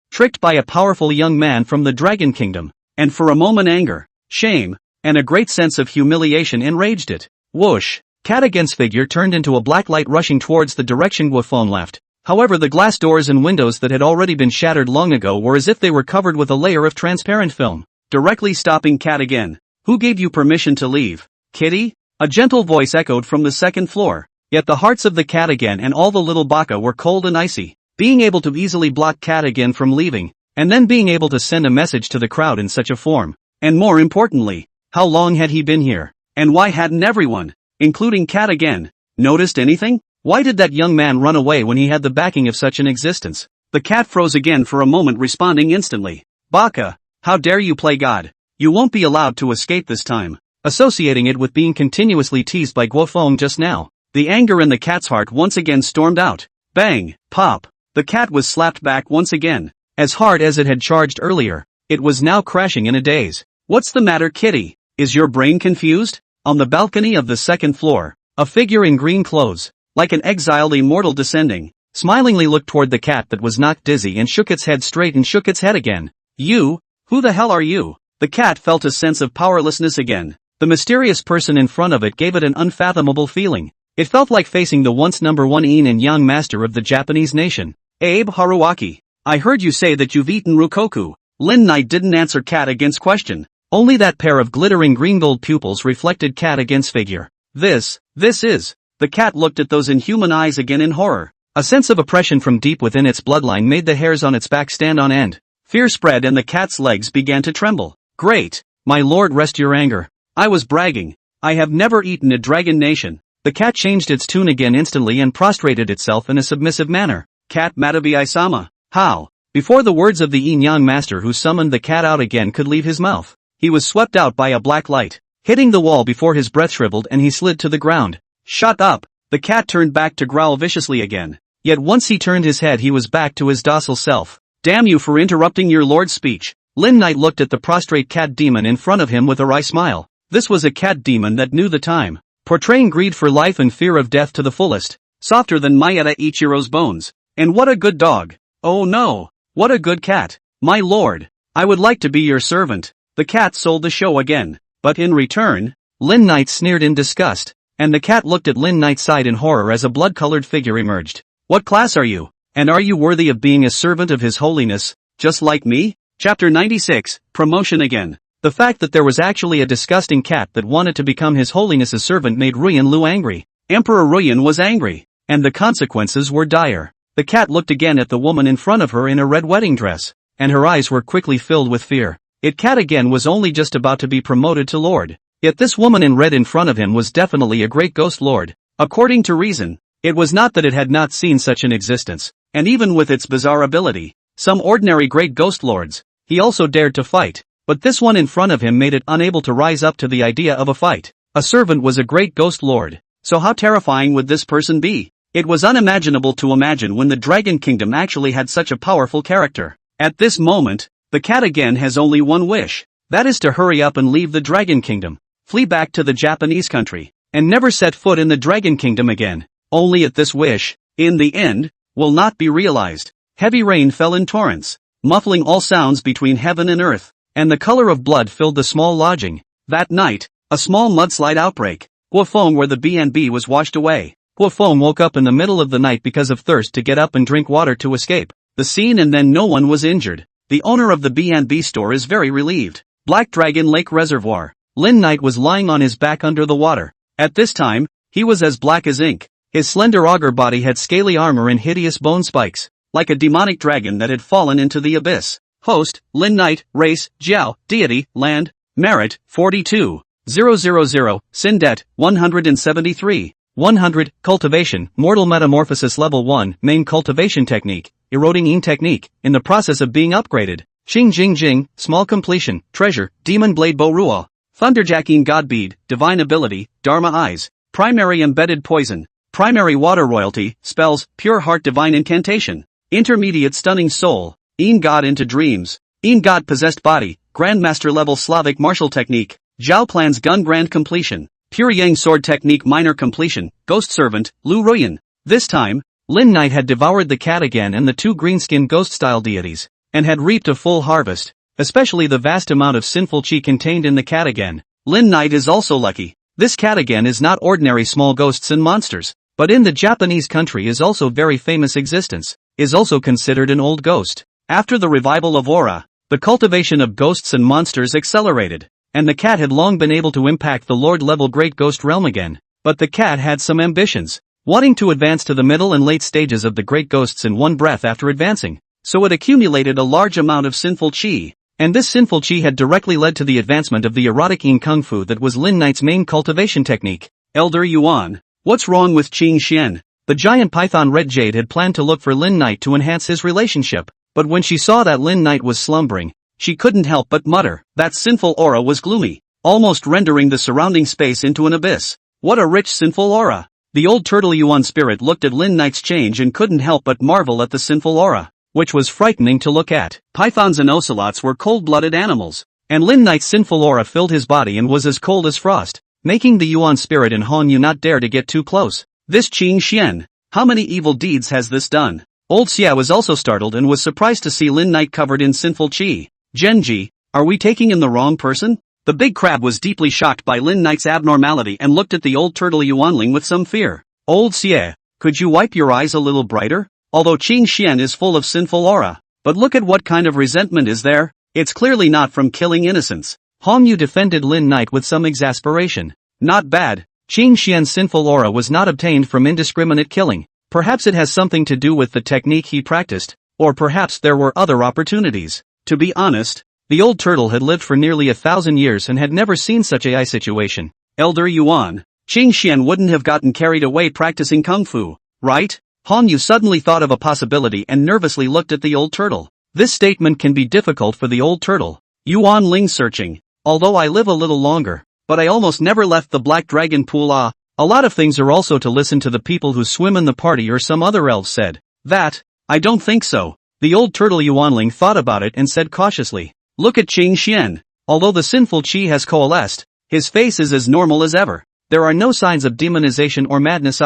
by a powerful young man from the Dragon Kingdom, and for a moment anger, shame, and a great sense of humiliation enraged it. Whoosh! Cat again's figure turned into a black light rushing towards the direction Guofeng left. However, the glass doors and windows that had already been shattered long ago were as if they were covered with a layer of transparent film, directly stopping Cat again. Who gave you permission to leave, kitty? A gentle voice echoed from the second floor. Yet the hearts of the cat again and all the little baka were cold and icy. Being able to easily block Cat again from leaving, and then being able to send a message to the crowd in such a form. And more importantly, how long had he been here? And why hadn't everyone, including Cat again, noticed anything? Why did that young man run away when he had the backing of such an existence? The cat froze again for a moment, responding instantly. Baka, how dare you play God? You won't be allowed to escape this time. Associating it with being continuously teased by Guofeng just now, the anger in the cat's heart once again stormed out. Bang! Pop! The cat was slapped back once again. As hard as it had charged earlier, it was now crashing in a daze. What's the matter, kitty? Is your brain confused? On the balcony of the second floor, a figure in green clothes, like an exiled immortal descending, smilingly looked toward the cat that was knocked dizzy and shook its head straight and shook its head again. You? Who the hell are you? The cat felt a sense of powerlessness again. The mysterious person in front of it gave it an unfathomable feeling. It felt like facing the once number 1 yin and yang master of the Japanese nation. Abe Haruaki, I heard you say that you've eaten Rukoku. Lin Knight didn't answer Cat Again's question. Only that pair of glittering green-gold pupils reflected Cat Again's figure. This is. The cat looked at those inhuman eyes again in horror. A sense of oppression from deep within its bloodline made the hairs on its back stand on end. Fear spread and the cat's legs began to tremble. Great! My lord, rest your anger. I was bragging. I have never eaten a dragon nation. The cat changed its tune again instantly and prostrated itself in a submissive manner. Cat Matabi-sama. How? Before the words of the yin-yang master who summoned the cat out again could leave his mouth, he was swept out by a black light, hitting the wall before his breath shriveled and he slid to the ground. Shut up! The cat turned back to growl viciously again. Yet once he turned his head he was back to his docile self. Damn you for interrupting your lord's speech. Lin Knight looked at the prostrate cat demon in front of him with a wry smile. This was a cat demon that knew the time, portraying greed for life and fear of death to the fullest. Softer than Mayata Ichiro's bones. And what a good dog. Oh no. What a good cat. My lord. I would like to be your servant. The cat sold the show again. But in return, Lin Knight sneered in disgust. And the cat looked at Lin Knight's side in horror as a blood-colored figure emerged. What class are you? And are you worthy of being a servant of His Holiness, just like me? Chapter 96, Promotion Again. The fact that there was actually a disgusting cat that wanted to become His Holiness's servant made Ruyan Lu angry. Emperor Ruyan was angry. And the consequences were dire. The cat looked again at the woman in front of her in a red wedding dress, and her eyes were quickly filled with fear. Cat again was only just about to be promoted to lord. Yet this woman in red in front of him was definitely a great ghost lord. According to reason, it was not that it had not seen such an existence, and even with its bizarre ability, some ordinary great ghost lords, he also dared to fight, but this one in front of him made it unable to rise up to the idea of a fight. A servant was a great ghost lord, so how terrifying would this person be? It was unimaginable to imagine when the Dragon Kingdom actually had such a powerful character. At this moment, the cat again has only one wish, that is to hurry up and leave the Dragon Kingdom. Flee back to the Japanese country, and never set foot in the Dragon Kingdom again. Only at this wish, in the end, will not be realized. Heavy rain fell in torrents, muffling all sounds between heaven and earth, and the color of blood filled the small lodging. That night, a small mudslide outbreak. Guofeng where the B&B was washed away. Guofeng woke up in the middle of the night because of thirst to get up and drink water to escape the scene, and then no one was injured. The owner of the B&B store is very relieved. Black Dragon Lake Reservoir. Lin Knight was lying on his back under the water. At this time, he was as black as ink. His slender auger body had scaly armor and hideous bone spikes, like a demonic dragon that had fallen into the abyss. Host, Lin Knight, race, Jiao, deity, land, merit, 42, 000, sin debt, 173, 100, cultivation, mortal metamorphosis level 1, main cultivation technique, eroding yin technique, in the process of being upgraded. Xing Jing Jing, small completion, treasure, demon blade bow ruo. Thunderjacking God Bead, Divine Ability, Dharma Eyes, Primary Embedded Poison, Primary Water Royalty, Spells, Pure Heart Divine Incantation, Intermediate Stunning Soul, Een God Into Dreams, Een God Possessed Body, Grandmaster Level Slavic Martial Technique, Zhao Plan's Gun Grand Completion, Pure Yang Sword Technique Minor Completion, Ghost Servant, Lu Ruyan. This time, Lin Knight had devoured the cat again and the two green-skinned ghost-style deities, and had reaped a full harvest. Especially the vast amount of sinful chi contained in the cat again. Lin Knight is also lucky. This cat again is not ordinary small ghosts and monsters, but in the Japanese country is also very famous existence, is also considered an old ghost. After the revival of Aura, the cultivation of ghosts and monsters accelerated, and the cat had long been able to impact the lord-level great ghost realm again. But the cat had some ambitions, wanting to advance to the middle and late stages of the great ghosts in one breath after advancing. So it accumulated a large amount of sinful chi. And this sinful chi had directly led to the advancement of the erotic yin kung fu that was Lin Knight's main cultivation technique. Elder Yuan, what's wrong with Qing Xian? The giant python Red Jade had planned to look for Lin Knight to enhance his relationship, but when she saw that Lin Knight was slumbering, she couldn't help but mutter. That sinful aura was gloomy, almost rendering the surrounding space into an abyss. What a rich sinful aura. The old turtle Yuan spirit looked at Lin Knight's change and couldn't help but marvel at the sinful aura, which was frightening to look at. Pythons and ocelots were cold-blooded animals, and Lin Knight's sinful aura filled his body and was as cold as frost, making the Yuan spirit and Han Yu not dare to get too close. This Qing Xian, how many evil deeds has this done? Old Xia was also startled and was surprised to see Lin Knight covered in sinful chi. Genji, are we taking in the wrong person? The big crab was deeply shocked by Lin Knight's abnormality and looked at the old turtle Yuanling with some fear. Old Xia, could you wipe your eyes a little brighter? Although Qing Xian is full of sinful aura, but look at what kind of resentment is there. It's clearly not from killing innocents. Hong Yu defended Lin Knight with some exasperation. Not bad. Qing Xian's sinful aura was not obtained from indiscriminate killing. Perhaps it has something to do with the technique he practiced, or perhaps there were other opportunities. To be honest, the old turtle had lived for nearly 1,000 years and had never seen such a situation. Elder Yuan, Qing Xian wouldn't have gotten carried away practicing kung fu, right? Hong Yu suddenly thought of a possibility and nervously looked at the old turtle. This statement can be difficult for the old turtle. Yuan Ling searching. Although I live a little longer, but I almost never left the Black Dragon pool. A lot of things are also to listen to the people who swim in the party, or some other elves said. That, I don't think so. The old turtle Yuanling thought about it and said cautiously. Look at Qing Xian. Although the sinful qi has coalesced, his face is as normal as ever. There are no signs of demonization or madness.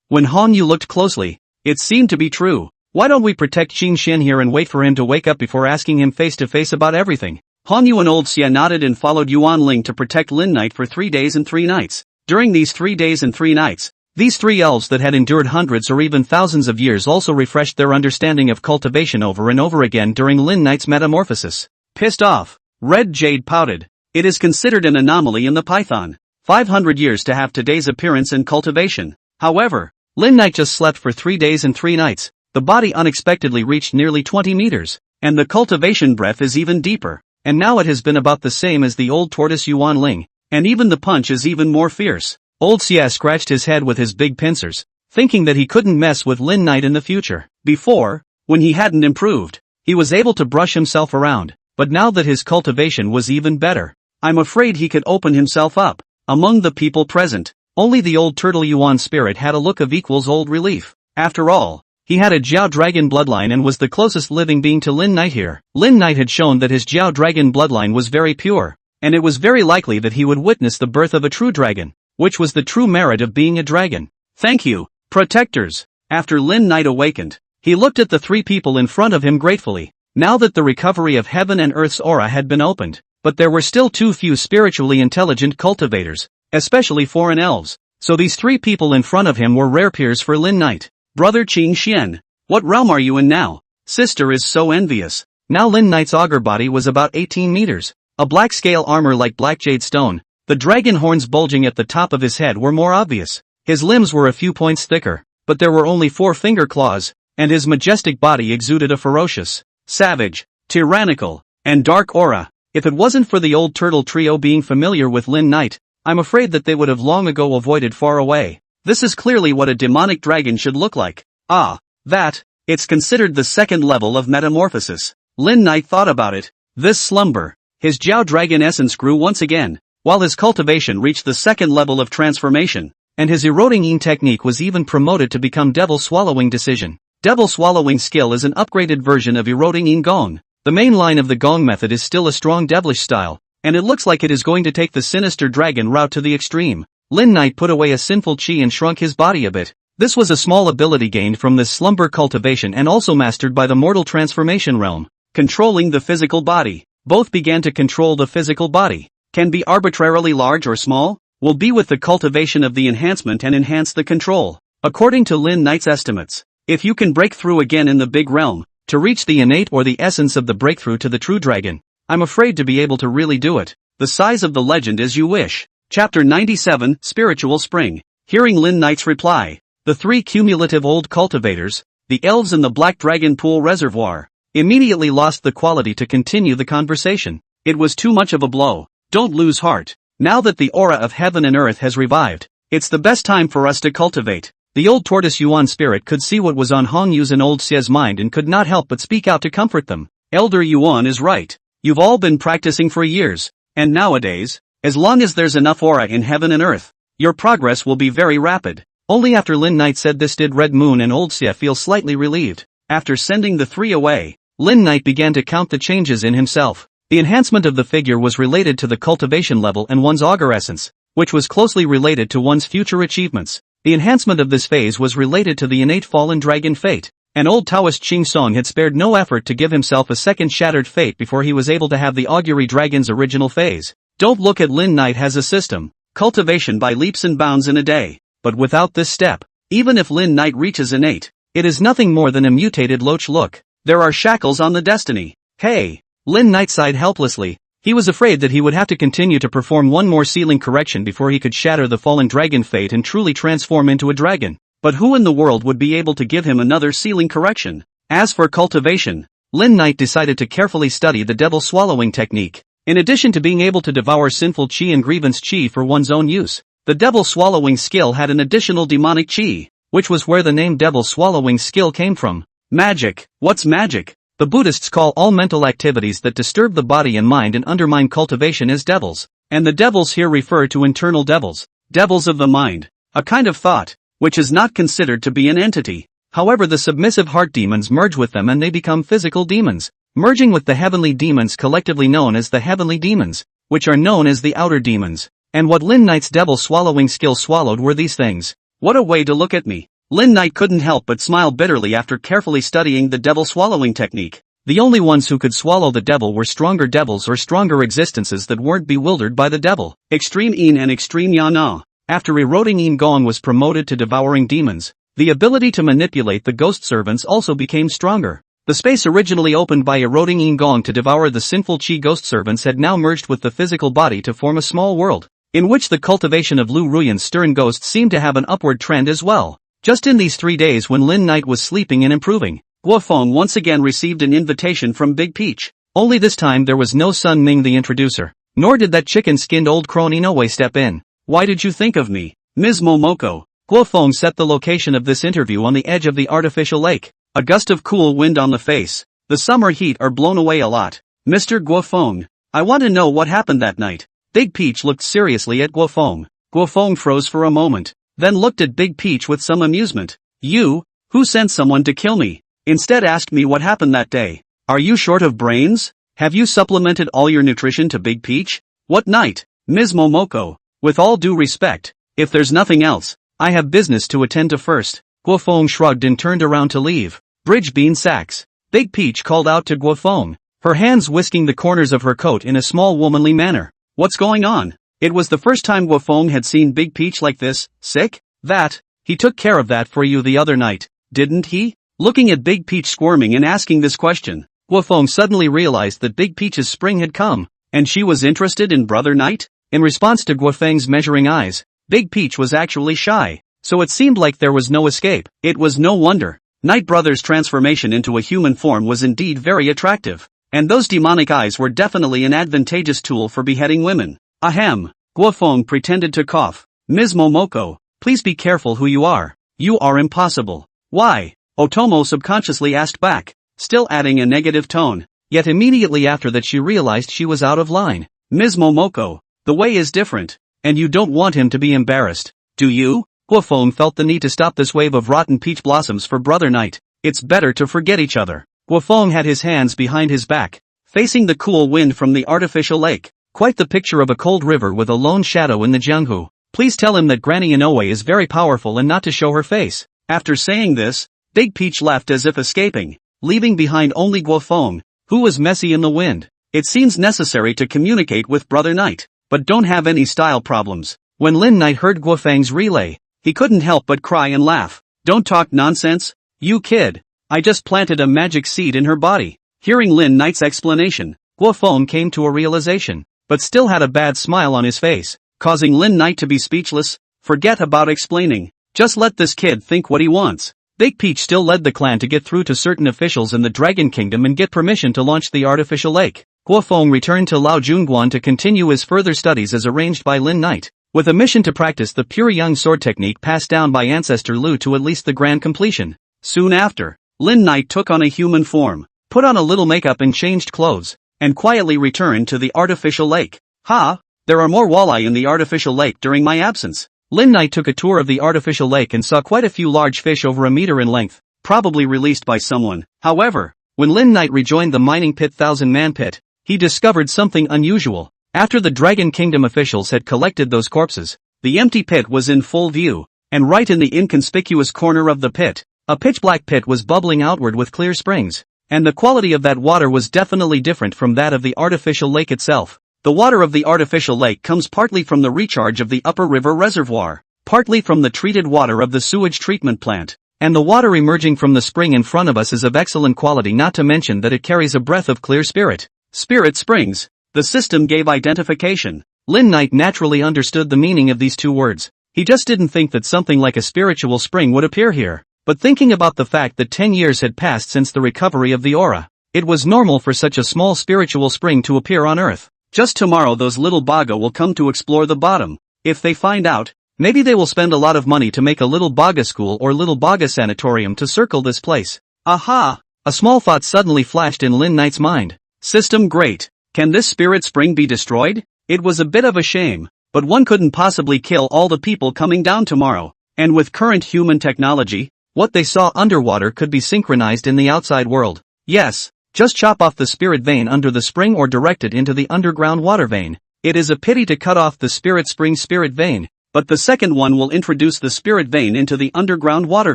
When Hong Yu looked closely, it seemed to be true. Why don't we protect Qing Xian here and wait for him to wake up before asking him face to face about everything? Hong Yu and Old Xia nodded and followed Yuan Ling to protect Lin Knight for 3 days and 3 nights. During these 3 days and 3 nights, these 3 elves that had endured hundreds or even thousands of years also refreshed their understanding of cultivation over and over again during Lin Knight's metamorphosis. Pissed off, Red Jade pouted. It is considered an anomaly in the Python. 500 years to have today's appearance and cultivation. However, Lin Knight just slept for 3 days and 3 nights. The body unexpectedly reached nearly 20 meters. And the cultivation breadth is even deeper. And now it has been about the same as the old tortoise Yuan Ling. And even the punch is even more fierce. Old Xia scratched his head with his big pincers, thinking that he couldn't mess with Lin Knight in the future. Before, when he hadn't improved, he was able to brush himself around, but now that his cultivation was even better, I'm afraid he could open himself up. Among the people present, only the old turtle Yuan spirit had a look of equals old relief. After all, he had a Jiao Dragon bloodline and was the closest living being to Lin Knight here. Lin Knight had shown that his Jiao Dragon bloodline was very pure, and it was very likely that he would witness the birth of a true dragon, which was the true merit of being a dragon. Thank you, protectors. After Lin Knight awakened, he looked at the 3 people in front of him gratefully. Now that the recovery of heaven and earth's aura had been opened, but there were still too few spiritually intelligent cultivators, especially foreign elves, so these 3 people in front of him were rare peers for Lin Knight. Brother Qing Xian, what realm are you in now? Sister is so envious. Now Lin Knight's augur body was about 18 meters. A black scale armor like black jade stone. The dragon horns bulging at the top of his head were more obvious. His limbs were a few points thicker, but there were only 4 finger claws, and his majestic body exuded a ferocious, savage, tyrannical, and dark aura. If it wasn't for the old turtle trio being familiar with Lin Knight, I'm afraid that they would have long ago avoided far away. This is clearly what a demonic dragon should look like. It's considered the 2nd level of metamorphosis. Lin Knight thought about it. This slumber, his Jiao Dragon essence grew once again, while his cultivation reached the 2nd level of transformation, and his eroding yin technique was even promoted to become devil swallowing decision. Devil swallowing skill is an upgraded version of eroding yin gong. The main line of the gong method is still a strong devilish style, and it looks like it is going to take the sinister dragon route to the extreme. Lin Knight put away a sinful qi and shrunk his body a bit. This was a small ability gained from this slumber cultivation and also mastered by the mortal transformation realm. Controlling the physical body. Both began to control the physical body. Can be arbitrarily large or small, will be with the cultivation of the enhancement and enhance the control. According to Lin Knight's estimates, if you can break through again in the big realm, to reach the innate or the essence of the breakthrough to the true dragon, I'm afraid to be able to really do it. The size of the legend as you wish. Chapter 97, Spiritual Spring. Hearing Lin Knight's reply, the 3 cumulative old cultivators, the elves in the Black Dragon Pool Reservoir, immediately lost the quality to continue the conversation. It was too much of a blow. Don't lose heart. Now that the aura of heaven and earth has revived, it's the best time for us to cultivate. The old tortoise Yuan spirit could see what was on Hong Yu's and old Xia's mind and could not help but speak out to comfort them. Elder Yuan is right. You've all been practicing for years, and nowadays, as long as there's enough aura in heaven and earth, your progress will be very rapid. Only after Lin Knight said this did Red Moon and old Xia feel slightly relieved. After sending the 3 away, Lin Knight began to count the changes in himself. The enhancement of the figure was related to the cultivation level and one's augur essence, which was closely related to one's future achievements. The enhancement of this phase was related to the innate fallen dragon fate. An old Taoist Qing Song had spared no effort to give himself a second shattered fate before he was able to have the augury dragon's original phase. Don't look at Lin Knight has a system, cultivation by leaps and bounds in a day, but without this step, even if Lin Knight reaches innate, it is nothing more than a mutated loach look. There are shackles on the destiny. Hey, Lin Knight sighed helplessly. He was afraid that he would have to continue to perform one more sealing correction before he could shatter the fallen dragon fate and truly transform into a dragon. But who in the world would be able to give him another sealing correction? As for cultivation, Lin Knight decided to carefully study the devil swallowing technique. In addition to being able to devour sinful chi and grievance chi for one's own use, the devil swallowing skill had an additional demonic chi, which was where the name devil swallowing skill came from. Magic. What's magic? The Buddhists call all mental activities that disturb the body and mind and undermine cultivation as devils, and the devils here refer to internal devils, devils of the mind, a kind of thought, which is not considered to be an entity. However, the submissive heart demons merge with them and they become physical demons, merging with the heavenly demons collectively known as the heavenly demons, which are known as the outer demons. And what Lin Knight's devil swallowing skill swallowed were these things. What a way to look at me. Lin Knight couldn't help but smile bitterly after carefully studying the devil swallowing technique. The only ones who could swallow the devil were stronger devils or stronger existences that weren't bewildered by the devil. Extreme Yin and Extreme Yana. After eroding Yin Gong was promoted to devouring demons, the ability to manipulate the ghost servants also became stronger. The space originally opened by eroding Yin Gong to devour the sinful chi ghost servants had now merged with the physical body to form a small world, in which the cultivation of Lu Ruyan's stern ghosts seemed to have an upward trend as well. Just in these 3 days when Lin Knight was sleeping and improving, Guofeng once again received an invitation from Big Peach. Only this time there was no Sun Ming the introducer, nor did that chicken-skinned old crone Inoue step in. Why did you think of me, Ms. Momoko? Guofeng set the location of this interview on the edge of the artificial lake. A gust of cool wind on the face. The summer heat are blown away a lot. Mr. Guofeng, I want to know what happened that night. Big Peach looked seriously at Guofeng. Guofeng froze for a moment, then looked at Big Peach with some amusement. You, who sent someone to kill me, instead asked me what happened that day. Are you short of brains? Have you supplemented all your nutrition to Big Peach? What night, Ms. Momoko? With all due respect, if there's nothing else, I have business to attend to first. Guofeng shrugged and turned around to leave. Bridge bean sacks. Big Peach called out to Guofeng, her hands whisking the corners of her coat in a small womanly manner. What's going on? It was the first time Guofeng had seen Big Peach like this. Sick? That? He took care of that for you the other night, didn't he? Looking at Big Peach squirming and asking this question, Guofeng suddenly realized that Big Peach's spring had come, and she was interested in Brother Knight? In response to Guofeng's measuring eyes, Big Peach was actually shy, so it seemed like there was no escape. It was no wonder. Knight Brother's transformation into a human form was indeed very attractive, and those demonic eyes were definitely an advantageous tool for beheading women. Ahem. Guofeng pretended to cough. Ms. Momoko, please be careful who you are. You are impossible. Why? Otomo subconsciously asked back, still adding a negative tone. Yet immediately after that she realized she was out of line. Ms. Momoko, the way is different, and you don't want him to be embarrassed, do you? Guofeng felt the need to stop this wave of rotten peach blossoms for Brother Knight. It's better to forget each other. Guofeng had his hands behind his back, facing the cool wind from the artificial lake. Quite the picture of a cold river with a lone shadow in the Jianghu. Please tell him that Granny Inoue is very powerful and not to show her face. After saying this, Big Peach left as if escaping, leaving behind only Guofeng, who was messy in the wind. It seems necessary to communicate with Brother Knight, but don't have any style problems. When Lin Knight heard Guofeng's relay, he couldn't help but cry and laugh. Don't talk nonsense, you kid. I just planted a magic seed in her body. Hearing Lin Knight's explanation, Guofeng came to a realization, but still had a bad smile on his face, causing Lin Knight to be speechless. Forget about explaining. Just let this kid think what he wants. Big Peach still led the clan to get through to certain officials in the Dragon Kingdom and get permission to launch the artificial lake. Guofeng returned to Lao Junguan to continue his further studies as arranged by Lin Knight, with a mission to practice the pure young sword technique passed down by ancestor Lu to at least the grand completion. Soon after, Lin Knight took on a human form, put on a little makeup and changed clothes, and quietly returned to the artificial lake. Ha! There are more walleye in the artificial lake during my absence. Lin Knight took a tour of the artificial lake and saw quite a few large fish over a meter in length, probably released by someone. However, when Lin Knight rejoined the mining pit 1000-man pit, he discovered something unusual. After the Dragon Kingdom officials had collected those corpses, the empty pit was in full view, and right in the inconspicuous corner of the pit, a pitch-black pit was bubbling outward with clear springs, and the quality of that water was definitely different from that of the artificial lake itself. The water of the artificial lake comes partly from the recharge of the upper river reservoir, partly from the treated water of the sewage treatment plant, and the water emerging from the spring in front of us is of excellent quality, not to mention that it carries a breath of clear spirit. Spirit springs. The system gave identification. Lin Knight naturally understood the meaning of these two words. He just didn't think that something like a spiritual spring would appear here. But thinking about the fact that 10 years had passed since the recovery of the aura, it was normal for such a small spiritual spring to appear on Earth. Just tomorrow those little baga will come to explore the bottom. If they find out, maybe they will spend a lot of money to make a little baga school or little baga sanatorium to circle this place. Aha! A small thought suddenly flashed in Lin Knight's mind. System great. Can this spirit spring be destroyed? It was a bit of a shame, but one couldn't possibly kill all the people coming down tomorrow. And with current human technology, what they saw underwater could be synchronized in the outside world. Yes, just chop off the spirit vein under the spring or direct it into the underground water vein. It is a pity to cut off the spirit spring spirit vein, but the second one will introduce the spirit vein into the underground water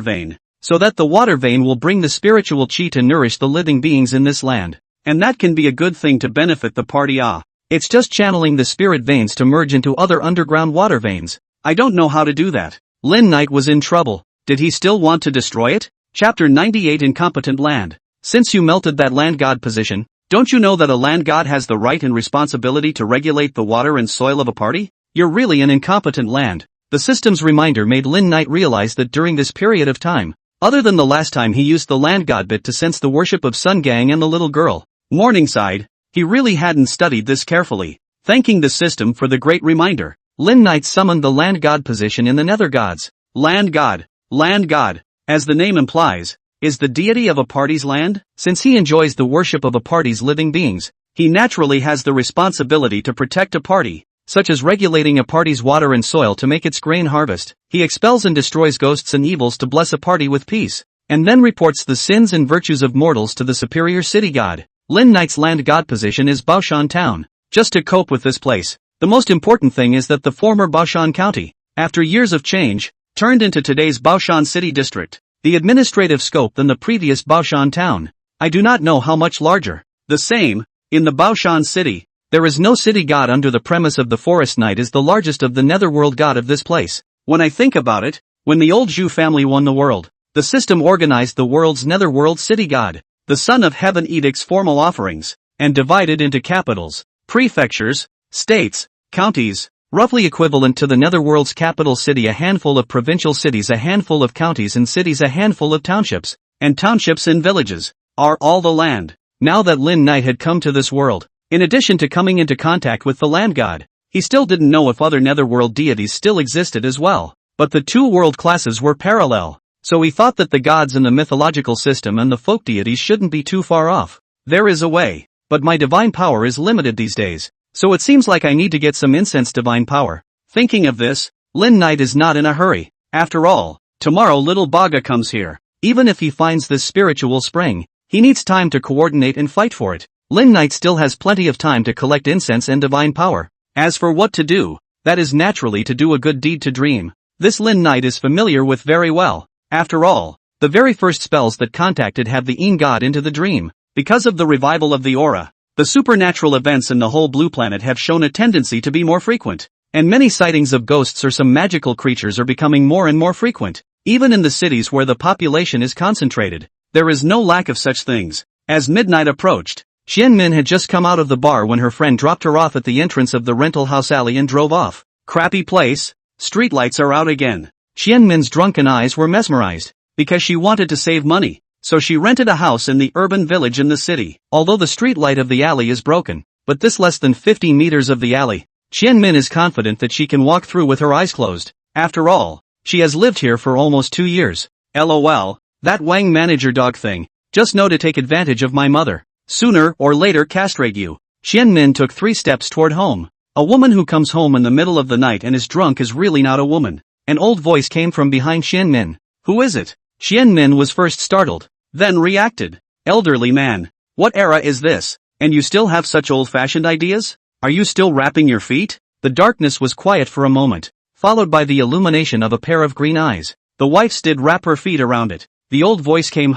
vein, so that the water vein will bring the spiritual chi to nourish the living beings in this land. And that can be a good thing to benefit the party. It's just channeling the spirit veins to merge into other underground water veins. I don't know how to do that. Lin Knight was in trouble. Did he still want to destroy it? Chapter 98 Incompetent Land. Since you melted that land god position, don't you know that a land god has the right and responsibility to regulate the water and soil of a party? You're really an incompetent land. The system's reminder made Lin Knight realize that during this period of time, other than the last time he used the land god bit to sense the worship of Sun Gang and the little girl, Morningside, he really hadn't studied this carefully. Thanking the system for the great reminder, Lin Knight summoned the land god position in the nether gods. Land god, as the name implies, is the deity of a party's land. Since he enjoys the worship of a party's living beings, he naturally has the responsibility to protect a party, such as regulating a party's water and soil to make its grain harvest. He expels and destroys ghosts and evils to bless a party with peace, and then reports the sins and virtues of mortals to the superior city god. Lin Knight's land god position is Baoshan Town. Just to cope with this place, the most important thing is that the former Baoshan County, after years of change, turned into today's Baoshan City District. The administrative scope than the previous Baoshan Town. I do not know how much larger. The same, in the Baoshan City. There is no city god under the premise of the Forest Knight is the largest of the netherworld god of this place. When I think about it, when the old Zhu family won the world, the system organized the world's netherworld city god, the Son of Heaven edicts formal offerings, and divided into capitals, prefectures, states, counties, roughly equivalent to the netherworld's capital city, a handful of provincial cities, a handful of counties and cities, a handful of townships, and townships and villages, are all the land. Now that Lin Knight had come to this world, in addition to coming into contact with the land god, he still didn't know if other netherworld deities still existed as well, but the two world classes were parallel. So he thought that the gods in the mythological system and the folk deities shouldn't be too far off. There is a way, but my divine power is limited these days, so it seems like I need to get some incense divine power. Thinking of this, Lin Knight is not in a hurry. After all, tomorrow little Baga comes here. Even if he finds this spiritual spring, he needs time to coordinate and fight for it. Lin Knight still has plenty of time to collect incense and divine power. As for what to do, that is naturally to do a good deed to dream. This Lin Knight is familiar with very well. After all, the very first spells that contacted have the Een god into the dream. Because of the revival of the aura, the supernatural events in the whole blue planet have shown a tendency to be more frequent, and many sightings of ghosts or some magical creatures are becoming more and more frequent. Even in the cities where the population is concentrated, there is no lack of such things. As midnight approached, Xian Min had just come out of the bar when her friend dropped her off at the entrance of the rental house alley and drove off. Crappy place, streetlights are out again. Xian Min's drunken eyes were mesmerized. Because she wanted to save money, so she rented a house in the urban village in the city. Although the street light of the alley is broken, but this less than 50 meters of the alley, Xian Min is confident that she can walk through with her eyes closed. After all, she has lived here for almost 2 years. LOL, that Wang manager dog thing, just know to take advantage of my mother. Sooner or later castrate you. Xian Min took 3 steps toward home. A woman who comes home in the middle of the night and is drunk is really not a woman. An old voice came from behind Xian Min. Who is it? Xian Min was first startled, then reacted. Elderly man, what era is this? And you still have such old-fashioned ideas? Are you still wrapping your feet? The darkness was quiet for a moment, followed by the illumination of a pair of green eyes. The wife did wrap her feet around it. The old voice came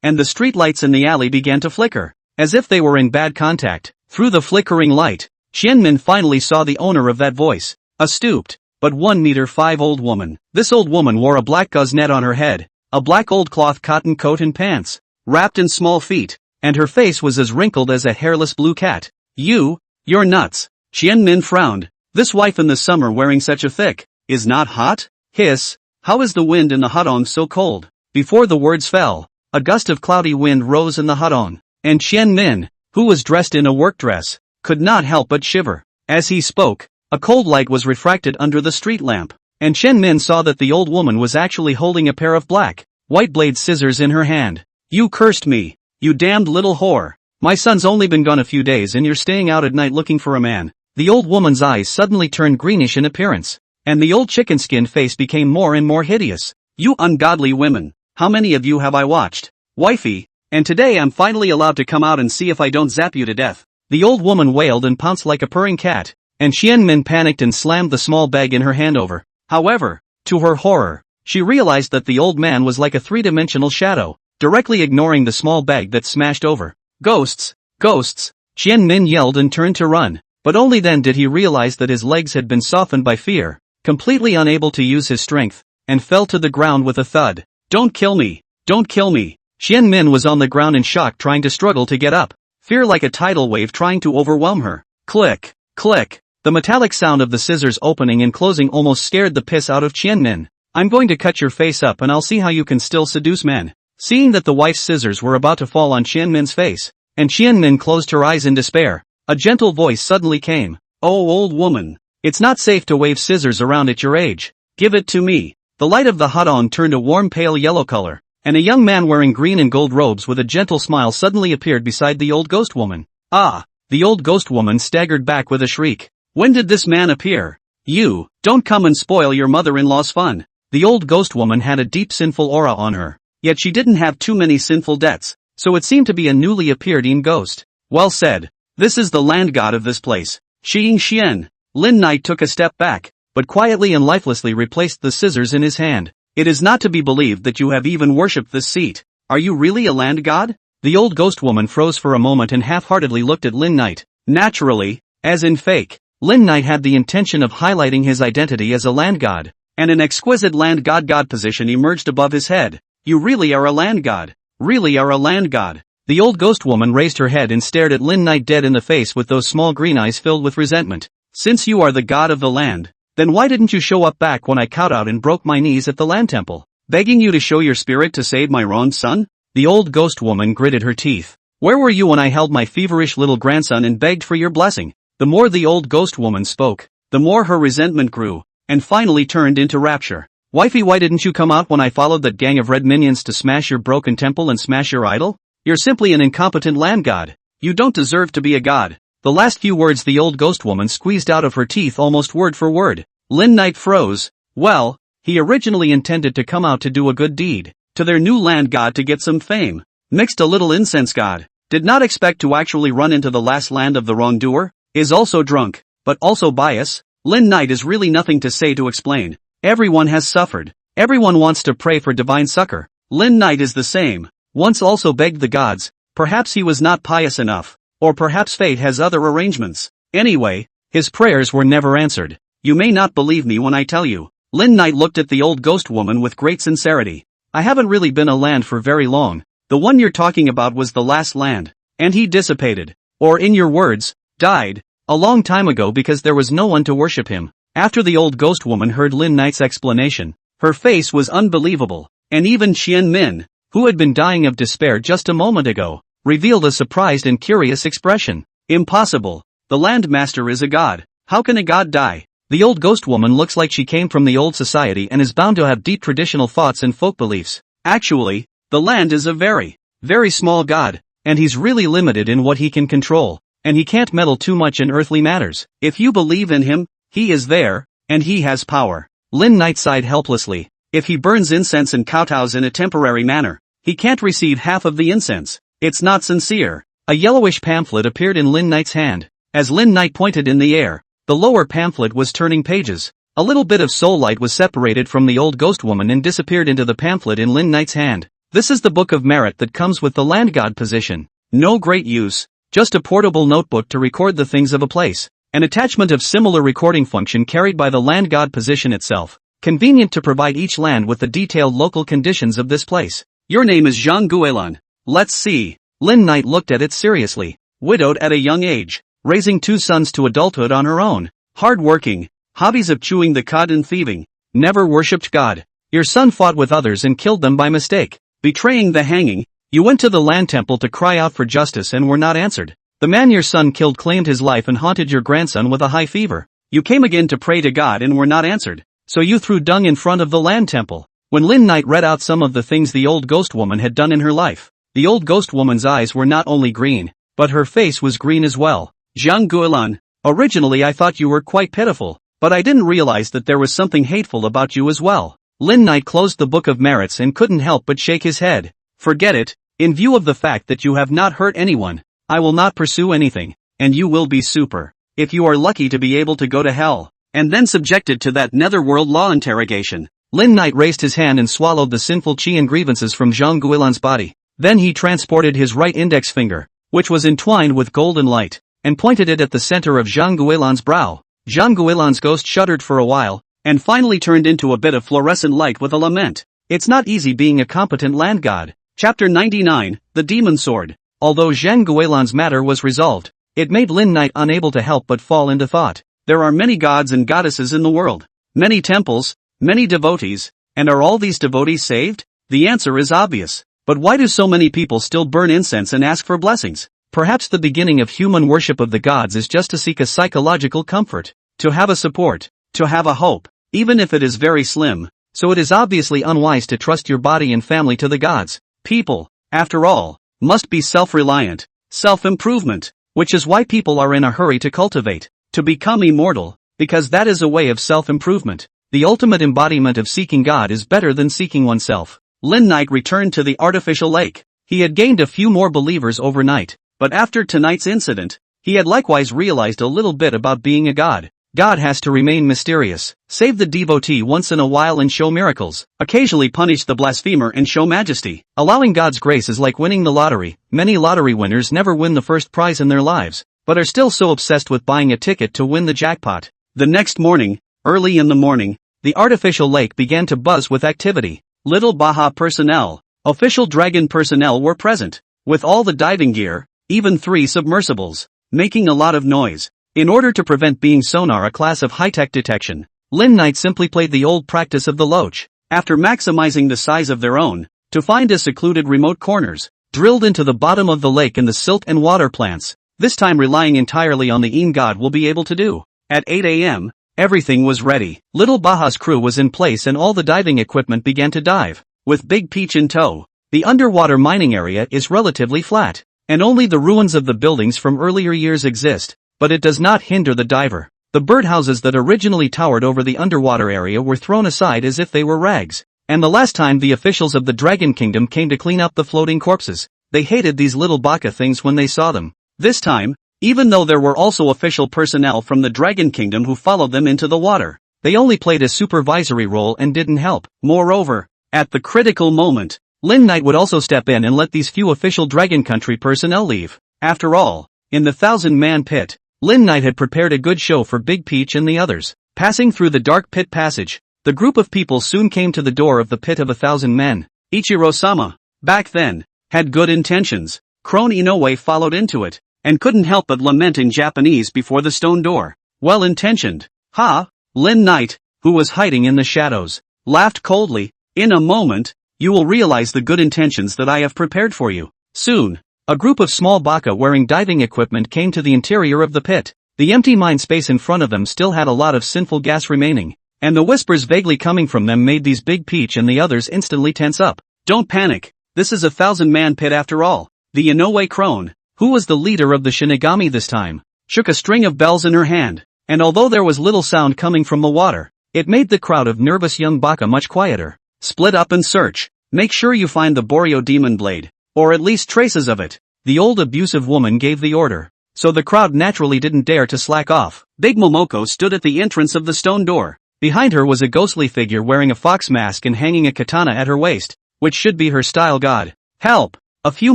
and the streetlights in the alley began to flicker, as if they were in bad contact. Through the flickering light, Xian Min finally saw the owner of that voice. A stooped, but 1.5 old woman. This old woman wore a black gauze net on her head, a black old cloth cotton coat and pants, wrapped in small feet, and her face was as wrinkled as a hairless blue cat. You're nuts. Qian Min frowned. This wife in the summer wearing such a thick, is not hot? Hiss, how is the wind in the hutong so cold? Before the words fell, a gust of cloudy wind rose in the hutong, and Qian Min, who was dressed in a work dress, could not help but shiver. As he spoke, a cold light was refracted under the street lamp, and Qian Min saw that the old woman was actually holding a pair of black, white blade scissors in her hand. You cursed me, you damned little whore. My son's only been gone a few days and you're staying out at night looking for a man. The old woman's eyes suddenly turned greenish in appearance, and the old chicken-skinned face became more and more hideous. You ungodly women, how many of you have I watched? Wifey, and today I'm finally allowed to come out and see if I don't zap you to death. The old woman wailed and pounced like a purring cat, and Qian Min panicked and slammed the small bag in her hand over. However, to her horror, she realized that the old man was like a three-dimensional shadow, directly ignoring the small bag that smashed over. Ghosts! Ghosts! Qian Min yelled and turned to run, but only then did he realize that his legs had been softened by fear, completely unable to use his strength, and fell to the ground with a thud. Don't kill me! Don't kill me! Qian Min was on the ground in shock trying to struggle to get up, fear like a tidal wave trying to overwhelm her. Click! Click! The metallic sound of the scissors opening and closing almost scared the piss out of Qian Min. I'm going to cut your face up and I'll see how you can still seduce men. Seeing that the wife's scissors were about to fall on Qian Min's face, and Qian Min closed her eyes in despair, a gentle voice suddenly came. Oh old woman, it's not safe to wave scissors around at your age. Give it to me. The light of the hutong turned a warm pale yellow color, and a young man wearing green and gold robes with a gentle smile suddenly appeared beside the old ghost woman. Ah! The old ghost woman staggered back with a shriek. When did this man appear? You, don't come and spoil your mother-in-law's fun. The old ghost woman had a deep sinful aura on her, yet she didn't have too many sinful debts, so it seemed to be a newly appeared ghost. Well said. This is the land god of this place. Xiying Xian. Lin Knight took a step back, but quietly and lifelessly replaced the scissors in his hand. It is not to be believed that you have even worshipped this seat. Are you really a land god? The old ghost woman froze for a moment and half-heartedly looked at Lin Knight. Naturally, as in fake, Lin Knight had the intention of highlighting his identity as a land god, and an exquisite land god position emerged above his head. You really are a land god. Really are a land god. The old ghost woman raised her head and stared at Lin Knight dead in the face with those small green eyes filled with resentment. Since you are the god of the land, then why didn't you show up back when I kowtowed and broke my knees at the land temple, begging you to show your spirit to save my wronged son? The old ghost woman gritted her teeth. Where were you when I held my feverish little grandson and begged for your blessing? The more the old ghost woman spoke, the more her resentment grew, and finally turned into rapture. Wifey, why didn't you come out when I followed that gang of red minions to smash your broken temple and smash your idol? You're simply an incompetent land god. You don't deserve to be a god. The last few words the old ghost woman squeezed out of her teeth almost word for word. Lin Knight froze. Well, he originally intended to come out to do a good deed, to their new land god to get some fame. Mixed a little incense god. Did not expect to actually run into the last land of the wrongdoer. Is also drunk, but also bias. Lin Knight is really nothing to say to explain. Everyone has suffered. Everyone wants to pray for divine succor. Lin Knight is the same. Once also begged the gods. Perhaps he was not pious enough. Or perhaps fate has other arrangements. Anyway, his prayers were never answered. You may not believe me when I tell you. Lin Knight looked at the old ghost woman with great sincerity. I haven't really been a land for very long. The one you're talking about was the last land. And he dissipated. Or in your words, died. A long time ago because there was no one to worship him. After the old ghost woman heard Lin Knight's explanation, her face was unbelievable, and even Qian Min, who had been dying of despair just a moment ago, revealed a surprised and curious expression. Impossible. The land master is a god. How can a god die? The old ghost woman looks like she came from the old society and is bound to have deep traditional thoughts and folk beliefs. Actually, the land is a very, very small god, and he's really limited in what he can control. And he can't meddle too much in earthly matters. If you believe in him, he is there, and he has power. Lin Knight sighed helplessly. If he burns incense and kowtows in a temporary manner, he can't receive half of the incense. It's not sincere. A yellowish pamphlet appeared in Lin Knight's hand. As Lin Knight pointed in the air, the lower pamphlet was turning pages. A little bit of soul light was separated from the old ghost woman and disappeared into the pamphlet in Lin Knight's hand. This is the book of merit that comes with the land god position. No great use. Just a portable notebook to record the things of a place. An attachment of similar recording function carried by the land god position itself. Convenient to provide each land with the detailed local conditions of this place. Your name is Zhang Guilin. Let's see. Lin Knight looked at it seriously. Widowed at a young age, raising 2 sons to adulthood on her own, hard-working, hobbies of chewing the cud and thieving, never worshipped God. Your son fought with others and killed them by mistake, betraying the hanging. You went to the land temple to cry out for justice and were not answered. The man your son killed claimed his life and haunted your grandson with a high fever. You came again to pray to God and were not answered, so you threw dung in front of the land temple. When Lin Knight read out some of the things the old ghost woman had done in her life, the old ghost woman's eyes were not only green, but her face was green as well. Zhang Guilan, originally I thought you were quite pitiful, but I didn't realize that there was something hateful about you as well. Lin Knight closed the book of merits and couldn't help but shake his head. Forget it, in view of the fact that you have not hurt anyone, I will not pursue anything, and you will be super. If you are lucky to be able to go to hell, and then subjected to that netherworld law interrogation. Lin Knight raised his hand and swallowed the sinful chi and grievances from Zhang Guilan's body. Then he transported his right index finger, which was entwined with golden light, and pointed it at the center of Zhang Guilan's brow. Zhang Guilan's ghost shuddered for a while, and finally turned into a bit of fluorescent light with a lament. It's not easy being a competent land god. Chapter 99, The Demon Sword. Although Zhang Guilan's matter was resolved, it made Lin Knight unable to help but fall into thought. There are many gods and goddesses in the world, many temples, many devotees, and are all these devotees saved? The answer is obvious. But why do so many people still burn incense and ask for blessings? Perhaps the beginning of human worship of the gods is just to seek a psychological comfort, to have a support, to have a hope, even if it is very slim. So it is obviously unwise to trust your body and family to the gods. People, after all, must be self-reliant, self-improvement, which is why people are in a hurry to cultivate, to become immortal, because that is a way of self-improvement. The ultimate embodiment of seeking God is better than seeking oneself. Lin Knight returned to the artificial lake. He had gained a few more believers overnight, but after tonight's incident, he had likewise realized a little bit about being a god. God has to remain mysterious, save the devotee once in a while and show miracles, occasionally punish the blasphemer and show majesty. Allowing God's grace is like winning the lottery. Many lottery winners never win the first prize in their lives, but are still so obsessed with buying a ticket to win the jackpot. The next morning, early in the morning, the artificial lake began to buzz with activity. Little Baja personnel, official dragon personnel were present, with all the diving gear, even 3 submersibles, making a lot of noise. In order to prevent being sonar a class of high-tech detection, Lin Knight simply played the old practice of the loach. After maximizing the size of their own, to find a secluded remote corners, drilled into the bottom of the lake and the silt and water plants, this time relying entirely on the Een god will be able to do. At 8 a.m., everything was ready. Little Baja's crew was in place and all the diving equipment began to dive, with Big Peach in tow. The underwater mining area is relatively flat, and only the ruins of the buildings from earlier years exist, but it does not hinder the diver. The birdhouses that originally towered over the underwater area were thrown aside as if they were rags, and the last time the officials of the Dragon Kingdom came to clean up the floating corpses, they hated these little baka things when they saw them. This time, even though there were also official personnel from the Dragon Kingdom who followed them into the water, they only played a supervisory role and didn't help. Moreover, at the critical moment, Lin Knight would also step in and let these few official Dragon Country personnel leave. After all, in the 1,000-man pit, Lin Knight had prepared a good show for Big Peach and the others. Passing through the dark pit passage, the group of people soon came to the door of the pit of 1,000 men. Ichiro-sama, back then, had good intentions. Crone Inoue followed into it, and couldn't help but lament in Japanese before the stone door. Well-intentioned. Ha! Lin Knight, who was hiding in the shadows, laughed coldly. In a moment, you will realize the good intentions that I have prepared for you. Soon, a group of small baka wearing diving equipment came to the interior of the pit. The empty mine space in front of them still had a lot of sinful gas remaining, and the whispers vaguely coming from them made these Big Peach and the others instantly tense up. Don't panic, this is a 1,000-man pit after all. The Inoue crone, who was the leader of the Shinigami this time, shook a string of bells in her hand, and although there was little sound coming from the water, it made the crowd of nervous young baka much quieter. Split up and search. Make sure you find the Borio demon blade, or at least traces of it. The old abusive woman gave the order, so the crowd naturally didn't dare to slack off. Big Momoko stood at the entrance of the stone door. Behind her was a ghostly figure wearing a fox mask and hanging a katana at her waist, which should be her style god. Help! A few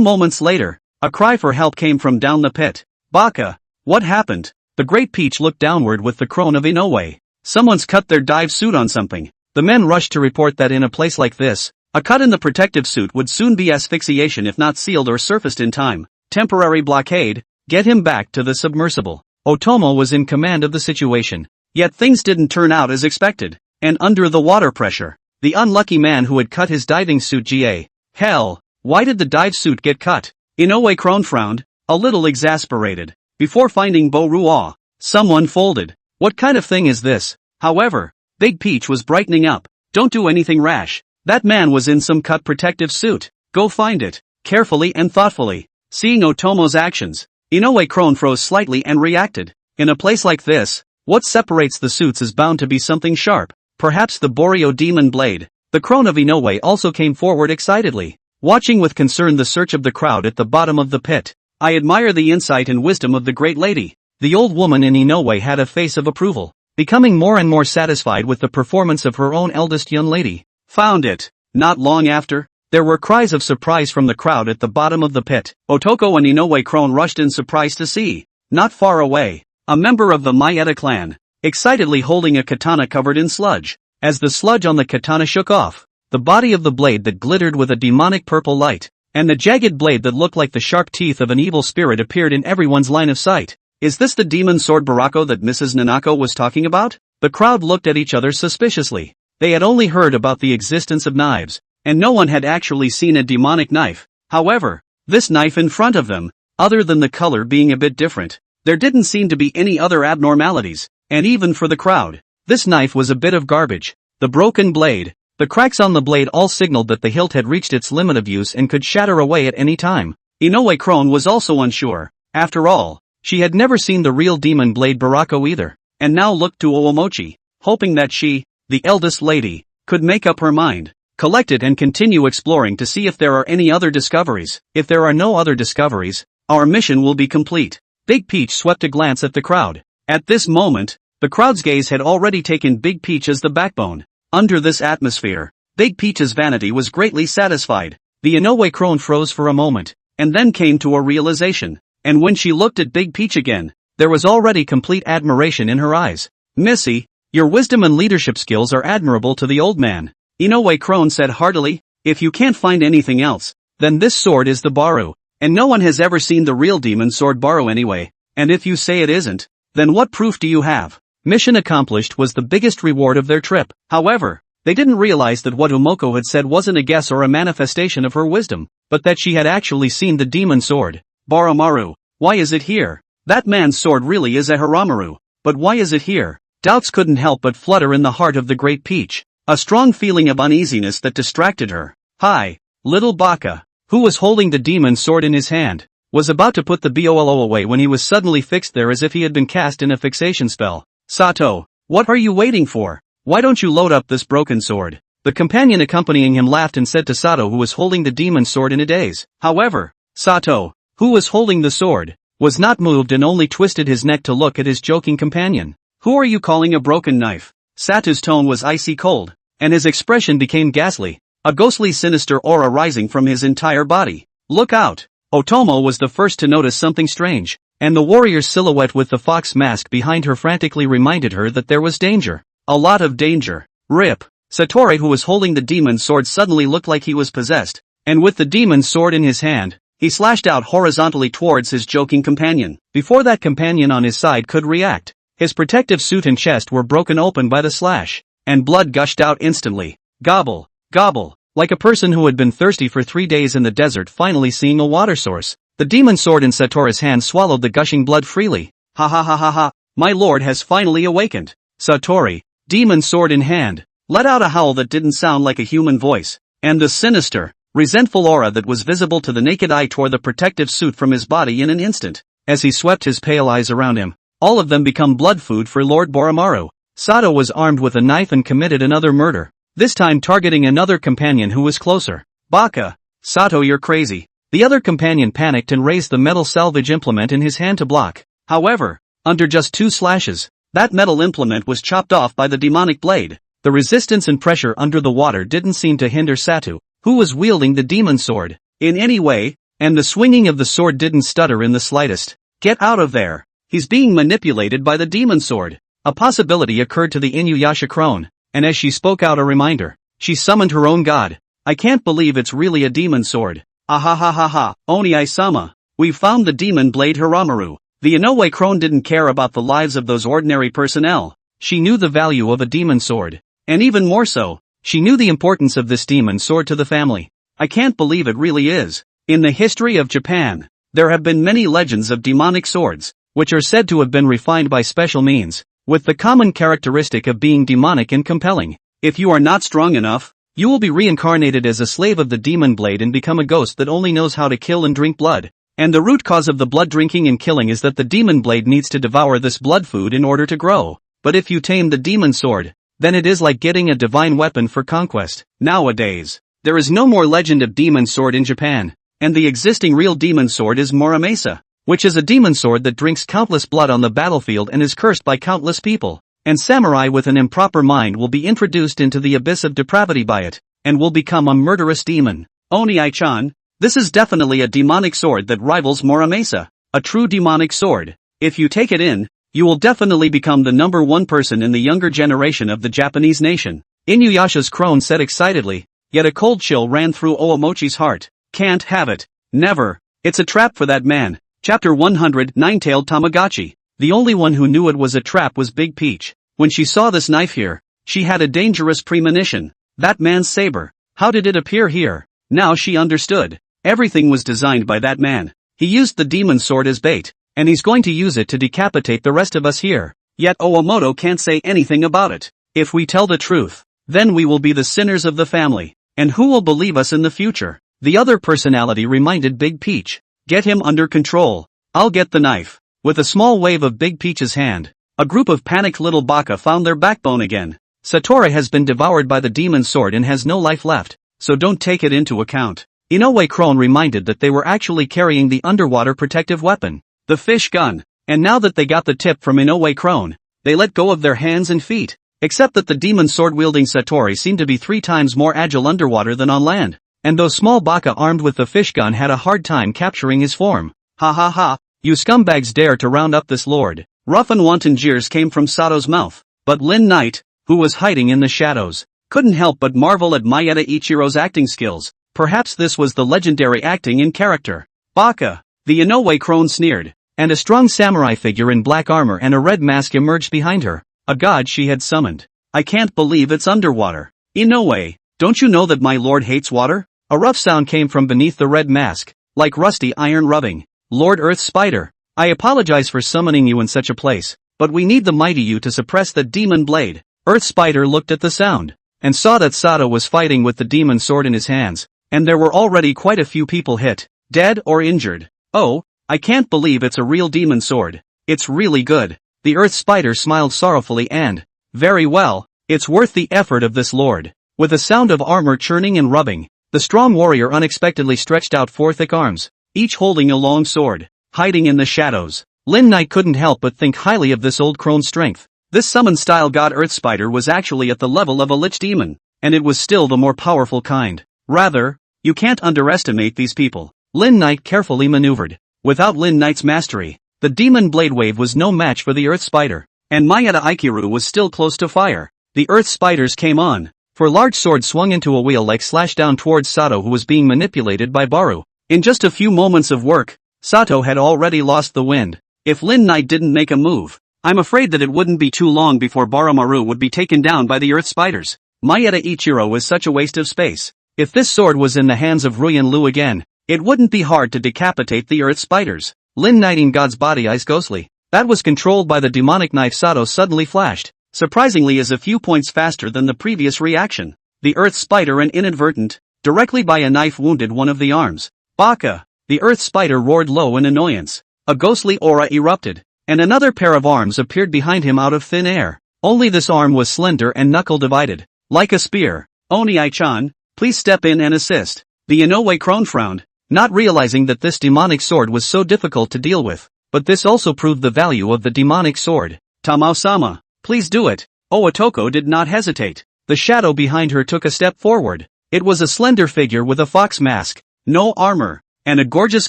moments later, a cry for help came from down the pit. Baka, what happened? The Great Peach looked downward with the crone of Inoue. Someone's cut their dive suit on something. The men rushed to report that in a place like this, A cut in the protective suit would soon be asphyxiation if not sealed or surfaced in time. Temporary blockade, get him back to the submersible. Otomo was in command of the situation. Yet things didn't turn out as expected. And under the water pressure, the unlucky man who had cut his diving suit GA. Hell, why did the dive suit get cut? Inoue Crone frowned, a little exasperated. Before finding Bo-Ruo, someone folded. What kind of thing is this? However, Big Peach was brightening up. Don't do anything rash. That man was in some cut protective suit. Go find it. Carefully and thoughtfully. Seeing Otomo's actions, Inoue Crone froze slightly and reacted. In a place like this, what separates the suits is bound to be something sharp. Perhaps the Borio demon blade. The crone of Inoue also came forward excitedly, watching with concern the search of the crowd at the bottom of the pit. I admire the insight and wisdom of the great lady. The old woman in Inoue had a face of approval, becoming more and more satisfied with the performance of her own eldest young lady. Found it. Not long after, there were cries of surprise from the crowd at the bottom of the pit. Otoko and Inoue Crone rushed in surprise to see, not far away, a member of the Maeda clan, excitedly holding a katana covered in sludge. As the sludge on the katana shook off, the body of the blade that glittered with a demonic purple light, and the jagged blade that looked like the sharp teeth of an evil spirit appeared in everyone's line of sight. Is this the demon sword Barako that Mrs. Nanako was talking about? The crowd looked at each other suspiciously. They had only heard about the existence of knives, and no one had actually seen a demonic knife. However, this knife in front of them, other than the color being a bit different, there didn't seem to be any other abnormalities, and even for the crowd, this knife was a bit of garbage. The broken blade, the cracks on the blade all signaled that the hilt had reached its limit of use and could shatter away at any time. Inoue Crone was also unsure. After all, she had never seen the real demon blade Barako either, and now looked to Owamochi, hoping that she, the eldest lady, could make up her mind, collect it and continue exploring to see if there are any other discoveries. If there are no other discoveries, our mission will be complete. Big Peach swept a glance at the crowd. At this moment, the crowd's gaze had already taken Big Peach as the backbone. Under this atmosphere, Big Peach's vanity was greatly satisfied. The Inoue Crone froze for a moment, and then came to a realization. And when she looked at Big Peach again, there was already complete admiration in her eyes. Missy, your wisdom and leadership skills are admirable to the old man. Inoue Crone said heartily, if you can't find anything else, then this sword is the Baru. And no one has ever seen the real demon sword Baru anyway. And if you say it isn't, then what proof do you have? Mission accomplished was the biggest reward of their trip. However, they didn't realize that what Umoko had said wasn't a guess or a manifestation of her wisdom, but that she had actually seen the demon sword. Baramaru, why is it here? That man's sword really is a Haramaru, but why is it here? Doubts couldn't help but flutter in the heart of the great Peach. A strong feeling of uneasiness that distracted her. Hi, little Baka, who was holding the demon sword in his hand, was about to put the BOLO away when he was suddenly fixed there as if he had been cast in a fixation spell. Sato, what are you waiting for? Why don't you load up this broken sword? The companion accompanying him laughed and said to Sato, who was holding the demon sword in a daze. However, Sato, who was holding the sword, was not moved and only twisted his neck to look at his joking companion. Who are you calling a broken knife? Sato's tone was icy cold, and his expression became ghastly, a ghostly sinister aura rising from his entire body. Look out! Otomo was the first to notice something strange, and the warrior's silhouette with the fox mask behind her frantically reminded her that there was danger. A lot of danger. Rip. Satori, who was holding the demon sword, suddenly looked like he was possessed, and with the demon sword in his hand, he slashed out horizontally towards his joking companion. Before that companion on his side could react, his protective suit and chest were broken open by the slash, and blood gushed out instantly. Gobble, gobble, like a person who had been thirsty for 3 days in the desert finally seeing a water source. The demon sword in Satori's hand swallowed the gushing blood freely. Ha ha ha ha ha, my lord has finally awakened. Satori, demon sword in hand, let out a howl that didn't sound like a human voice, and the sinister, resentful aura that was visible to the naked eye tore the protective suit from his body in an instant. As he swept his pale eyes around him, all of them become blood food for Lord Boromaru. Sato was armed with a knife and committed another murder, this time targeting another companion who was closer. Baka, Sato, you're crazy. The other companion panicked and raised the metal salvage implement in his hand to block. However, under just 2 slashes, that metal implement was chopped off by the demonic blade. The resistance and pressure under the water didn't seem to hinder Sato, who was wielding the demon sword, in any way, and the swinging of the sword didn't stutter in the slightest. Get out of there. He's being manipulated by the demon sword. A possibility occurred to the Inuyasha crone, and as she spoke out a reminder, she summoned her own god. I can't believe it's really a demon sword. Ahahaha, Oni-sama. We've found the demon blade Hiramaru. The Inoue crone didn't care about the lives of those ordinary personnel. She knew the value of a demon sword. And even more so, she knew the importance of this demon sword to the family. I can't believe it really is. In the history of Japan, there have been many legends of demonic swords, which are said to have been refined by special means, with the common characteristic of being demonic and compelling. If you are not strong enough, you will be reincarnated as a slave of the demon blade and become a ghost that only knows how to kill and drink blood. And the root cause of the blood drinking and killing is that the demon blade needs to devour this blood food in order to grow. But if you tame the demon sword, then it is like getting a divine weapon for conquest. Nowadays, there is no more legend of demon sword in Japan, and the existing real demon sword is Muramasa, which is a demon sword that drinks countless blood on the battlefield and is cursed by countless people. And samurai with an improper mind will be introduced into the abyss of depravity by it, and will become a murderous demon. Oni-chan, this is definitely a demonic sword that rivals Muramasa, a true demonic sword. If you take it in, you will definitely become the #1 person in the younger generation of the Japanese nation. Inuyasha's crone said excitedly, yet a cold chill ran through Owamochi's heart. Can't have it. Never. It's a trap for that man. Chapter 100 Nine-Tailed Tamagotchi. The only one who knew it was a trap was Big Peach. When she saw this knife here, she had a dangerous premonition. That man's saber. How did it appear here? Now she understood. Everything was designed by that man. He used the demon sword as bait, and he's going to use it to decapitate the rest of us here. Yet Owamoto can't say anything about it. If we tell the truth, then we will be the sinners of the family. And who will believe us in the future? The other personality reminded Big Peach. Get him under control. I'll get the knife. With a small wave of Big Peach's hand, a group of panicked little baka found their backbone again. Satori has been devoured by the demon sword and has no life left, so don't take it into account. Inoue crone reminded that they were actually carrying the underwater protective weapon, the fish gun, and now that they got the tip from Inoue crone, they let go of their hands and feet, except that the demon sword-wielding Satori seemed to be 3 times more agile underwater than on land, and those small baka armed with the fish gun had a hard time capturing his form. Ha ha ha, you scumbags dare to round up this lord. Rough and wanton jeers came from Sato's mouth, but Lin Knight, who was hiding in the shadows, couldn't help but marvel at Mayeda Ichiro's acting skills. Perhaps this was the legendary acting in character. Baka, the Inoue crone sneered, and a strong samurai figure in black armor and a red mask emerged behind her, a god she had summoned. I can't believe it's underwater. Inoue, don't you know that my lord hates water? A rough sound came from beneath the red mask, like rusty iron rubbing. Lord Earth Spider, I apologize for summoning you in such a place, but we need the mighty you to suppress the demon blade. Earth Spider looked at the sound, and saw that Sato was fighting with the demon sword in his hands, and there were already quite a few people hit, dead or injured. Oh, I can't believe it's a real demon sword. It's really good. The Earth Spider smiled sorrowfully and, very well, it's worth the effort of this lord. With a sound of armor churning and rubbing, the strong warrior unexpectedly stretched out 4 thick arms, each holding a long sword, hiding in the shadows. Lin Knight couldn't help but think highly of this old crone's strength. This summon-style god Earth Spider was actually at the level of a lich demon, and it was still the more powerful kind. Rather, you can't underestimate these people. Lin Knight carefully maneuvered. Without Lin Knight's mastery, the demon blade wave was no match for the Earth Spider, and Mayeda Ikiru was still close to fire. The Earth Spiders came on, for large sword swung into a wheel-like slash down towards Sato, who was being manipulated by Baru. In just a few moments of work, Sato had already lost the wind. If Lin Knight didn't make a move, I'm afraid that it wouldn't be too long before Baramaru would be taken down by the Earth Spiders. Mayeda Ichiro was such a waste of space. If this sword was in the hands of Ruyan Lu again, it wouldn't be hard to decapitate the Earth Spiders. Lin Knight in God's body eyes ghostly. That was controlled by the demonic knife Sato suddenly flashed, surprisingly as a few points faster than the previous reaction. The Earth Spider and inadvertent, directly by a knife wounded one of the arms. Baka! The Earth Spider roared low in annoyance. A ghostly aura erupted, and another pair of arms appeared behind him out of thin air. Only this arm was slender and knuckle divided, like a spear. Oni-chan, please step in and assist. The Inoue crone frowned, not realizing that this demonic sword was so difficult to deal with, but this also proved the value of the demonic sword. Tamao-sama, please do it. Owatoko did not hesitate. The shadow behind her took a step forward. It was a slender figure with a fox mask, no armor, and a gorgeous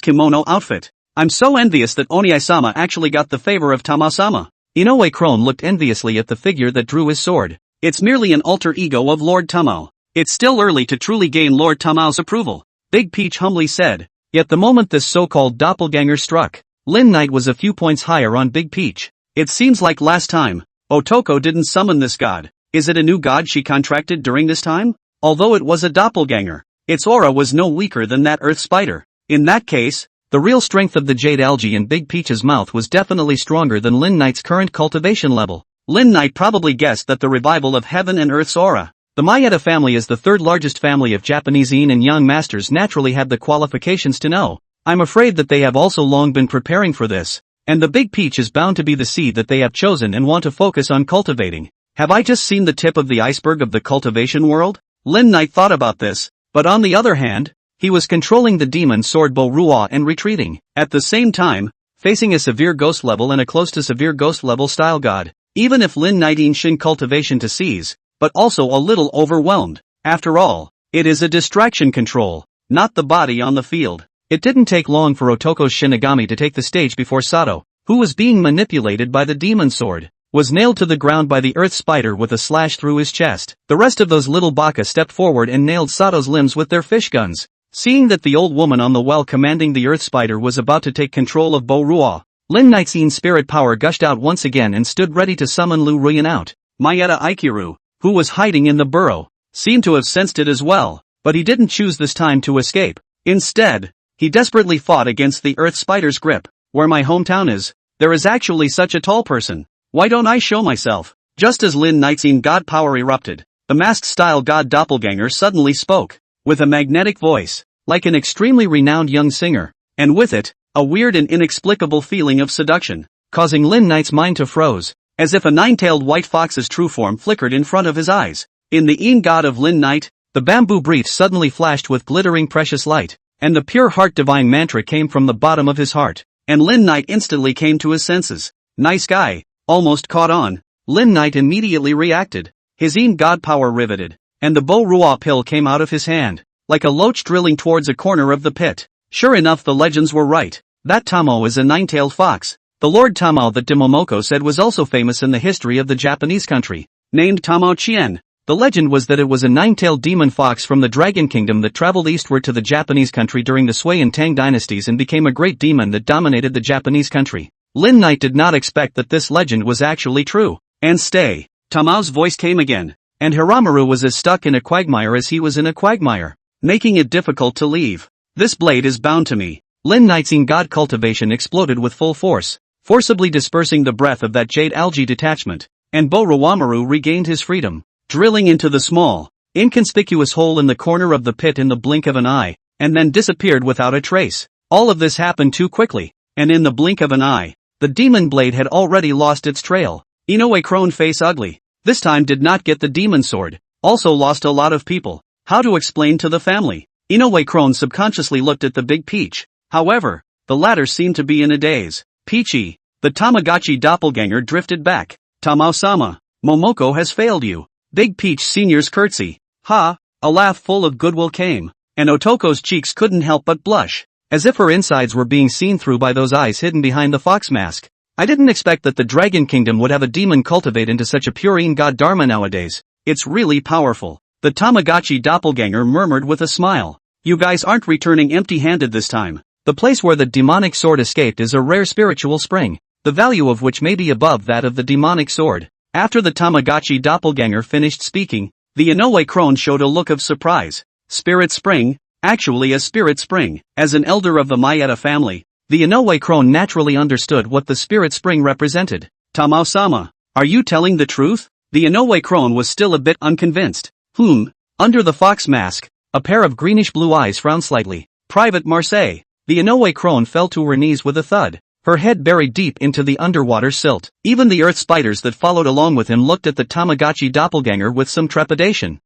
kimono outfit. I'm so envious that Oni-sama actually got the favor of Tamao-sama. Inoue crone looked enviously at the figure that drew his sword. It's merely an alter ego of Lord Tamao. It's still early to truly gain Lord Tamao's approval, Big Peach humbly said. Yet the moment this so-called doppelganger struck, Lin Knight was a few points higher on Big Peach. It seems like last time, Otoko didn't summon this god. Is it a new god she contracted during this time? Although it was a doppelganger, its aura was no weaker than that earth spider. In that case, the real strength of the jade algae in Big Peach's mouth was definitely stronger than Lin Knight's current cultivation level. Lin Knight probably guessed that the revival of heaven and earth's aura. The Maeda family is the third largest family of Japanese yin and yang masters, naturally have the qualifications to know. I'm afraid that they have also long been preparing for this, and the Big Peach is bound to be the seed that they have chosen and want to focus on cultivating. Have I just seen the tip of the iceberg of the cultivation world? Lin Knight thought about this, but on the other hand, he was controlling the demon sword Bo Ruo and retreating, at the same time, facing a severe ghost level and a close to severe ghost level style god. Even if Lin Knight in Shin cultivation to seize, but also a little overwhelmed. After all, it is a distraction control, not the body on the field. It didn't take long for Otoko's Shinigami to take the stage before Sato, who was being manipulated by the demon sword, was nailed to the ground by the earth spider with a slash through his chest. The rest of those little baka stepped forward and nailed Sato's limbs with their fish guns. Seeing that the old woman on the well commanding the earth spider was about to take control of Bo Ruo, Lin Knight's spirit power gushed out once again and stood ready to summon Lu Ruyan out. Maeda Aikiru, who was hiding in the burrow, seemed to have sensed it as well, but he didn't choose this time to escape. Instead, he desperately fought against the earth spider's grip. Where my hometown is, there is actually such a tall person. Why don't I show myself? Just as Lin Knight's god power erupted, the masked-style god doppelganger suddenly spoke, with a magnetic voice, like an extremely renowned young singer, and with it, a weird and inexplicable feeling of seduction, causing Lin Knight's mind to froze, as if a nine-tailed white fox's true form flickered in front of his eyes. In the god of Lin Knight, the bamboo brief suddenly flashed with glittering precious light, and the pure heart divine mantra came from the bottom of his heart, and Lin Knight instantly came to his senses. Nice guy, almost caught on. Lin Knight immediately reacted, his god power riveted, and the Bo Ruo pill came out of his hand, like a loach drilling towards a corner of the pit. Sure enough, the legends were right. That Tamo is a nine-tailed fox. The Lord Tamo that Momoko said was also famous in the history of the Japanese country, named Tamo Chien. The legend was that it was a nine-tailed demon fox from the Dragon Kingdom that traveled eastward to the Japanese country during the Sui and Tang dynasties and became a great demon that dominated the Japanese country. Lin Knight did not expect that this legend was actually true. And stay, Tamao's voice came again, and Hiramaru was as stuck in a quagmire as he was in a quagmire, making it difficult to leave. This blade is bound to me. Lin Knight's god cultivation exploded with full force, forcibly dispersing the breath of that jade algae detachment, and Bo Ruamaru regained his freedom, drilling into the small, inconspicuous hole in the corner of the pit in the blink of an eye, and then disappeared without a trace. All of this happened too quickly, and in the blink of an eye, the demon blade had already lost its trail. Inoue Crone Face Ugly, this time did not get the demon sword, also lost a lot of people. How to explain to the family? Inoue Crone subconsciously looked at the Big Peach. However, the latter seemed to be in a daze. Peachy, the Tamagotchi doppelganger drifted back. Tamao-sama, Momoko has failed you. Big Peach Senior's curtsy. Ha, a laugh full of goodwill came, and Otoko's cheeks couldn't help but blush, as if her insides were being seen through by those eyes hidden behind the fox mask. I didn't expect that the Dragon Kingdom would have a demon cultivate into such a pure god dharma nowadays. It's really powerful. The Tamagotchi doppelganger murmured with a smile. You guys aren't returning empty-handed this time. The place where the demonic sword escaped is a rare spiritual spring, the value of which may be above that of the demonic sword. After the Tamagotchi doppelganger finished speaking, the Inoue Crone showed a look of surprise. Spirit spring? Actually a spirit spring. As an elder of the Maeda family, the Inoue Crone naturally understood what the spirit spring represented. Tamao-sama, are you telling the truth? The Inoue Crone was still a bit unconvinced. Under the fox mask, a pair of greenish-blue eyes frowned slightly. Private Marseille. The Inoue Crone fell to her knees with a thud, her head buried deep into the underwater silt. Even the earth spiders that followed along with him looked at the Tamagotchi doppelganger with some trepidation.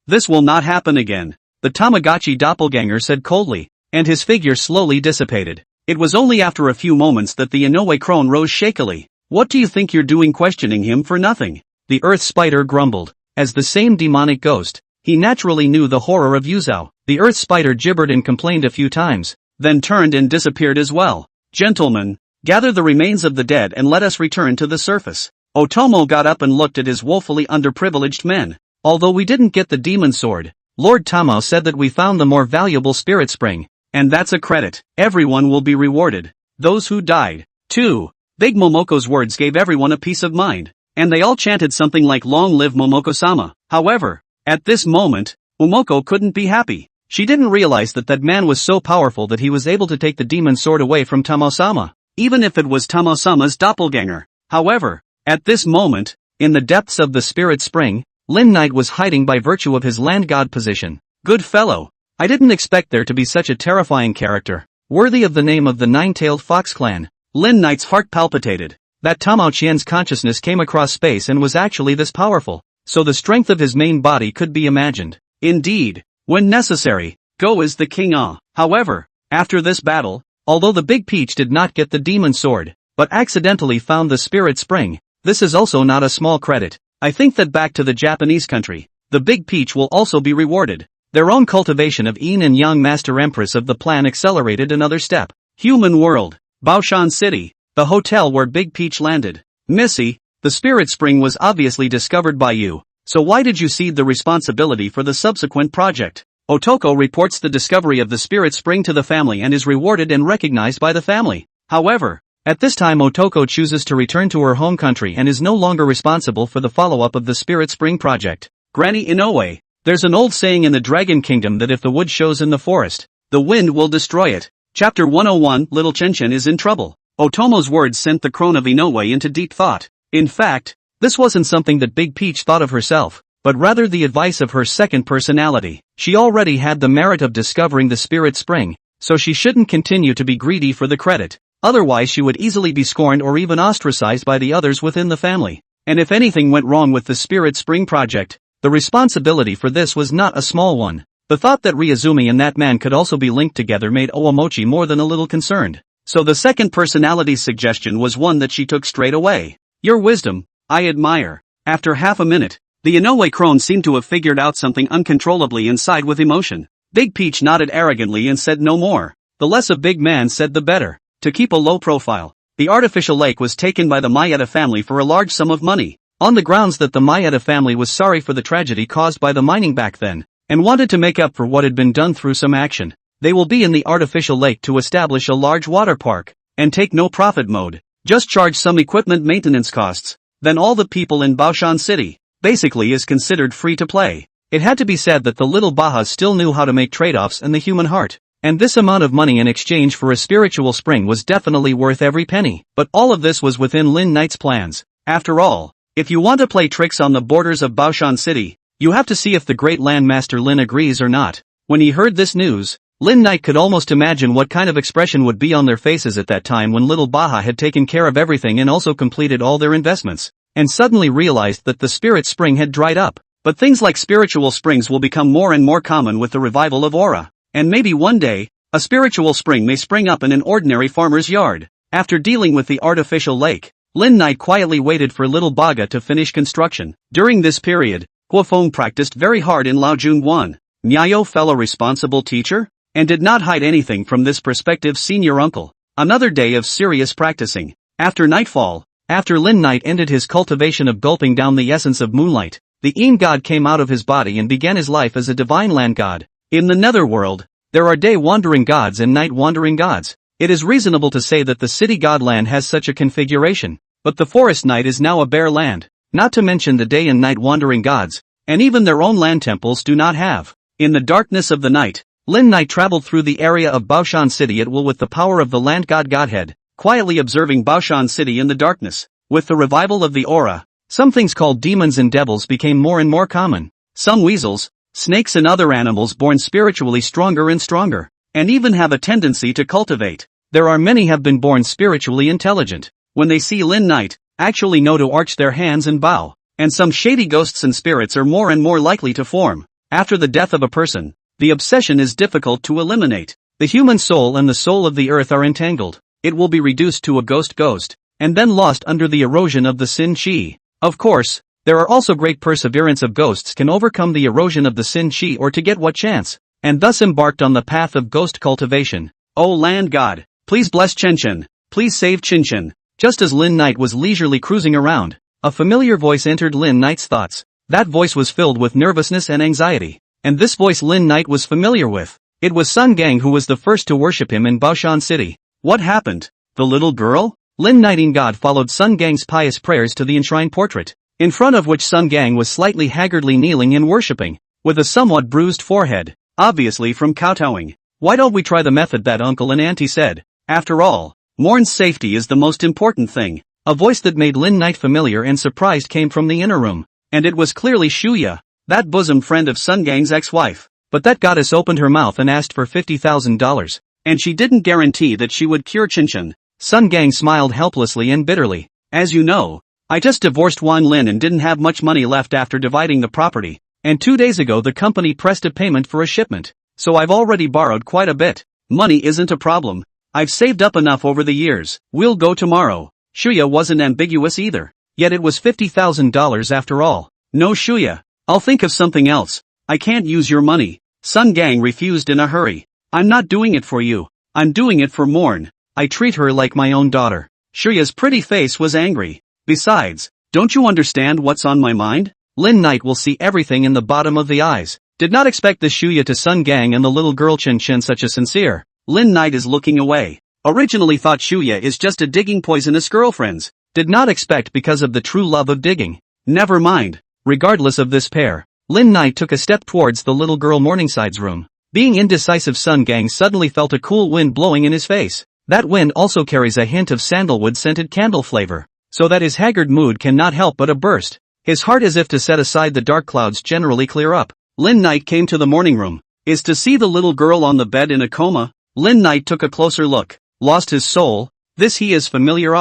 This will not happen again, the Tamagotchi doppelganger said coldly, and his figure slowly dissipated. It was only after a few moments that the Inoue Crone rose shakily. What do you think you're doing questioning him for nothing? The earth spider grumbled. As the same demonic ghost, he naturally knew the horror of Yuzao. The earth spider gibbered and complained a few times, then turned and disappeared as well. Gentlemen, gather the remains of the dead and let us return to the surface. Otomo got up and looked at his woefully underprivileged men. Although we didn't get the demon sword, Lord Tamao said that we found the more valuable spirit spring. And that's a credit. Everyone will be rewarded. Those who died, too. Big Momoko's words gave everyone a peace of mind, and they all chanted something like "Long live Momoko-sama." However, at this moment, Momoko couldn't be happy. She didn't realize that that man was so powerful that he was able to take the demon sword away from Tamao-sama, even if it was Tamao-sama's doppelganger. However, at this moment, in the depths of the spirit spring, Lin Knight was hiding by virtue of his land god position. Good fellow. I didn't expect there to be such a terrifying character, worthy of the name of the nine-tailed fox clan. Lin Knight's heart palpitated. That Tamao Qian's consciousness came across space and was actually this powerful, so the strength of his main body could be imagined. Indeed, when necessary, go is the king. However, after this battle, although the Big Peach did not get the demon sword, but accidentally found the spirit spring, this is also not a small credit. I think that back to the Japanese country, the Big Peach will also be rewarded. Their own cultivation of Yin and Yang Master Empress of the plan accelerated another step. Human world, Baoshan City, the hotel where Big Peach landed. Missy, the spirit spring was obviously discovered by you, so why did you cede the responsibility for the subsequent project? Otoko reports the discovery of the spirit spring to the family and is rewarded and recognized by the family. However, at this time Otoko chooses to return to her home country and is no longer responsible for the follow-up of the spirit spring project. Granny Inoue, there's an old saying in the Dragon Kingdom that if the wood shows in the forest, the wind will destroy it. Chapter 101, Little Chen is in trouble. Otomo's words sent the crone of Inoue into deep thought. In fact, this wasn't something that Big Peach thought of herself, but rather the advice of her second personality. She already had the merit of discovering the spirit spring, so she shouldn't continue to be greedy for the credit. Otherwise she would easily be scorned or even ostracized by the others within the family. And if anything went wrong with the spirit spring project, the responsibility for this was not a small one. The thought that Ryuzumi and that man could also be linked together made Owamochi more than a little concerned. So the second personality's suggestion was one that she took straight away. Your wisdom, I admire. After half a minute, the Inoue crone seemed to have figured out something uncontrollably inside with emotion. Big Peach nodded arrogantly and said no more. The less a big man said the better. To keep a low profile, the artificial lake was taken by the Maeda family for a large sum of money, on the grounds that the Maeda family was sorry for the tragedy caused by the mining back then, and wanted to make up for what had been done through some action. They will be in the artificial lake to establish a large water park, and take no profit mode, just charge some equipment maintenance costs. Then all the people in Baoshan City, basically is considered free to play. It had to be said that the little Bahas still knew how to make trade-offs in the human heart. And this amount of money in exchange for a spiritual spring was definitely worth every penny. But all of this was within Lin Knight's plans. After all, if you want to play tricks on the borders of Baoshan City, you have to see if the great Landmaster Lin agrees or not. When he heard this news, Lin Knight could almost imagine what kind of expression would be on their faces at that time when little Baha had taken care of everything and also completed all their investments, and suddenly realized that the spirit spring had dried up. But things like spiritual springs will become more and more common with the revival of Aura. And maybe one day, a spiritual spring may spring up in an ordinary farmer's yard. After dealing with the artificial lake, Lin Knight quietly waited for little Baga to finish construction. During this period, Guofeng practiced very hard in Laojun 1. Miao fell a responsible teacher, and did not hide anything from this prospective senior uncle. Another day of serious practicing. After nightfall, after Lin Knight ended his cultivation of gulping down the essence of moonlight, the Yin god came out of his body and began his life as a divine land god. In the netherworld, there are day-wandering gods and night-wandering gods. It is reasonable to say that the city godland has such a configuration, but the forest night is now a bare land, not to mention the day and night wandering gods, and even their own land temples do not have. In the darkness of the night, Lin Knight traveled through the area of Baoshan City at will with the power of the land god Godhead, quietly observing Baoshan City in the darkness. With the revival of the aura, some things called demons and devils became more and more common. Some weasels, snakes and other animals born spiritually stronger and stronger, and even have a tendency to cultivate. There are many have been born spiritually intelligent. When they see Lin Knight, actually know to arch their hands and bow. And some shady ghosts and spirits are more and more likely to form. After the death of a person, the obsession is difficult to eliminate. The human soul and the soul of the earth are entangled. It will be reduced to a ghost, and then lost under the erosion of the sin chi. Of course, there are also great perseverance of ghosts can overcome the erosion of the sin chi or to get what chance, and thus embarked on the path of ghost cultivation. O land god, please bless Chen. Please save Chen. Just as Lin Knight was leisurely cruising around, a familiar voice entered Lin Knight's thoughts. That voice was filled with nervousness and anxiety. And this voice Lin Knight was familiar with. It was Sun Gang who was the first to worship him in Baoshan City. What happened? The little girl? Lin Knight God followed Sun Gang's pious prayers to the enshrined portrait, in front of which Sun Gang was slightly haggardly kneeling and worshipping, with a somewhat bruised forehead, obviously from kowtowing. Why don't we try the method that uncle and auntie said? After all, Morn's safety is the most important thing. A voice that made Lin Knight familiar and surprised came from the inner room, and it was clearly Shuya, that bosom friend of Sun Gang's ex-wife. But that goddess opened her mouth and asked for $50,000, and she didn't guarantee that she would cure Qinshan. Sun Gang smiled helplessly and bitterly. As you know, I just divorced Wan Lin and didn't have much money left after dividing the property, and 2 days ago the company pressed a payment for a shipment, so I've already borrowed quite a bit. Money isn't a problem. I've saved up enough over the years. We'll go tomorrow. Shuya wasn't ambiguous either. Yet it was $50,000 after all. No Shuya. I'll think of something else. I can't use your money. Sun Gang refused in a hurry. I'm not doing it for you. I'm doing it for Morn. I treat her like my own daughter. Shuya's pretty face was angry. Besides, don't you understand what's on my mind? Lin Knight will see everything in the bottom of the eyes. Did not expect the Shuya to Sun Gang and the little girl Qinshan such a sincere. Lin Knight is looking away. Originally thought Shuya is just a digging poisonous girlfriends. Did not expect because of the true love of digging. Never mind. Regardless of this pair, Lin Knight took a step towards the little girl Morningside's room. Being indecisive, Sun Gang suddenly felt a cool wind blowing in his face. That wind also carries a hint of sandalwood-scented candle flavor, so that his haggard mood cannot help but a burst. His heart, as if to set aside the dark clouds, generally clear up. Lin Knight came to the morning room. Is to see the little girl on the bed in a coma? Lin Knight took a closer look. Lost his soul? This he is familiar.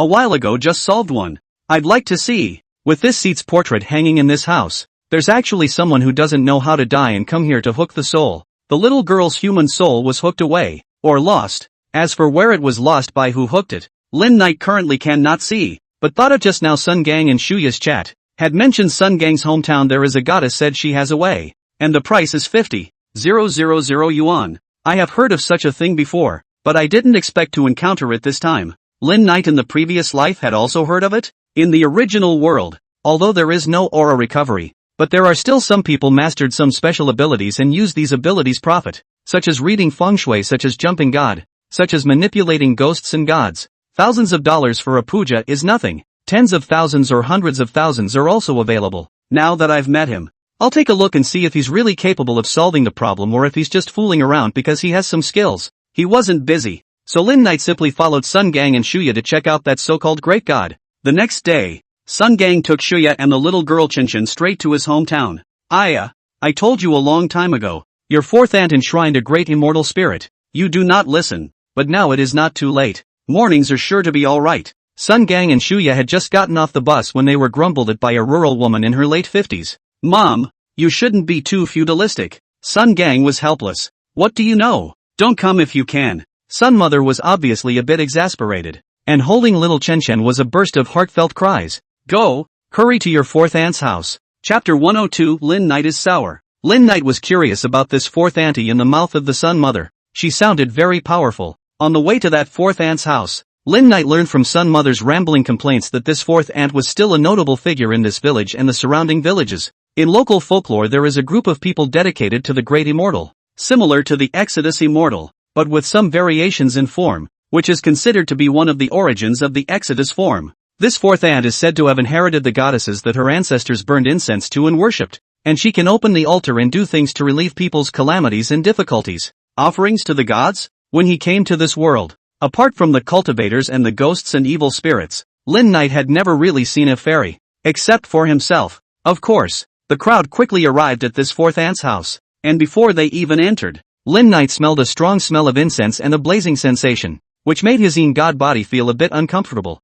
A while ago just solved one. I'd like to see. With this seat's portrait hanging in this house, there's actually someone who doesn't know how to die and come here to hook the soul. The little girl's human soul was hooked away, or lost. As for where it was lost by who hooked it, Lin Knight currently cannot see, but thought of just now Sun Gang and Shuya's chat, had mentioned Sun Gang's hometown there is a goddess said she has a way, and the price is 50,000 yuan. I have heard of such a thing before, but I didn't expect to encounter it this time. Lin Knight in the previous life had also heard of it? In the original world, although there is no aura recovery, but there are still some people mastered some special abilities and use these abilities profit, such as reading feng shui, such as jumping god, such as manipulating ghosts and gods. Thousands of dollars for a puja is nothing. Tens of thousands or hundreds of thousands are also available. Now that I've met him, I'll take a look and see if he's really capable of solving the problem or if he's just fooling around because he has some skills. He wasn't busy, so Lin Knight simply followed Sun Gang and Shuya to check out that so-called great god. The next day, Sun Gang took Shuya and the little girl Qinshan straight to his hometown. I told you a long time ago, your fourth aunt enshrined a great immortal spirit. You do not listen, but now it is not too late. Mornings are sure to be alright. Sun Gang and Shuya had just gotten off the bus when they were grumbled at by a rural woman in her late 50s. Mom, you shouldn't be too feudalistic. Sun Gang was helpless. What do you know? Don't come if you can. Sun Mother was obviously a bit exasperated, and holding little Qinshan was a burst of heartfelt cries. Go, hurry to your fourth aunt's house. Chapter 102. Lin Knight is sour. Lin Knight was curious about this fourth auntie in the mouth of the Sun Mother. She sounded very powerful. On the way to that fourth aunt's house, Lin Knight learned from Sun Mother's rambling complaints that this fourth aunt was still a notable figure in this village and the surrounding villages. In local folklore there is a group of people dedicated to the Great Immortal, similar to the Exodus Immortal, but with some variations in form, which is considered to be one of the origins of the Exodus form. This fourth aunt is said to have inherited the goddesses that her ancestors burned incense to and worshipped, and she can open the altar and do things to relieve people's calamities and difficulties. Offerings to the gods? When he came to this world, apart from the cultivators and the ghosts and evil spirits, Lin Knight had never really seen a fairy, except for himself. Of course, the crowd quickly arrived at this fourth aunt's house, and before they even entered, Lin Knight smelled a strong smell of incense and a blazing sensation, which made his god body feel a bit uncomfortable.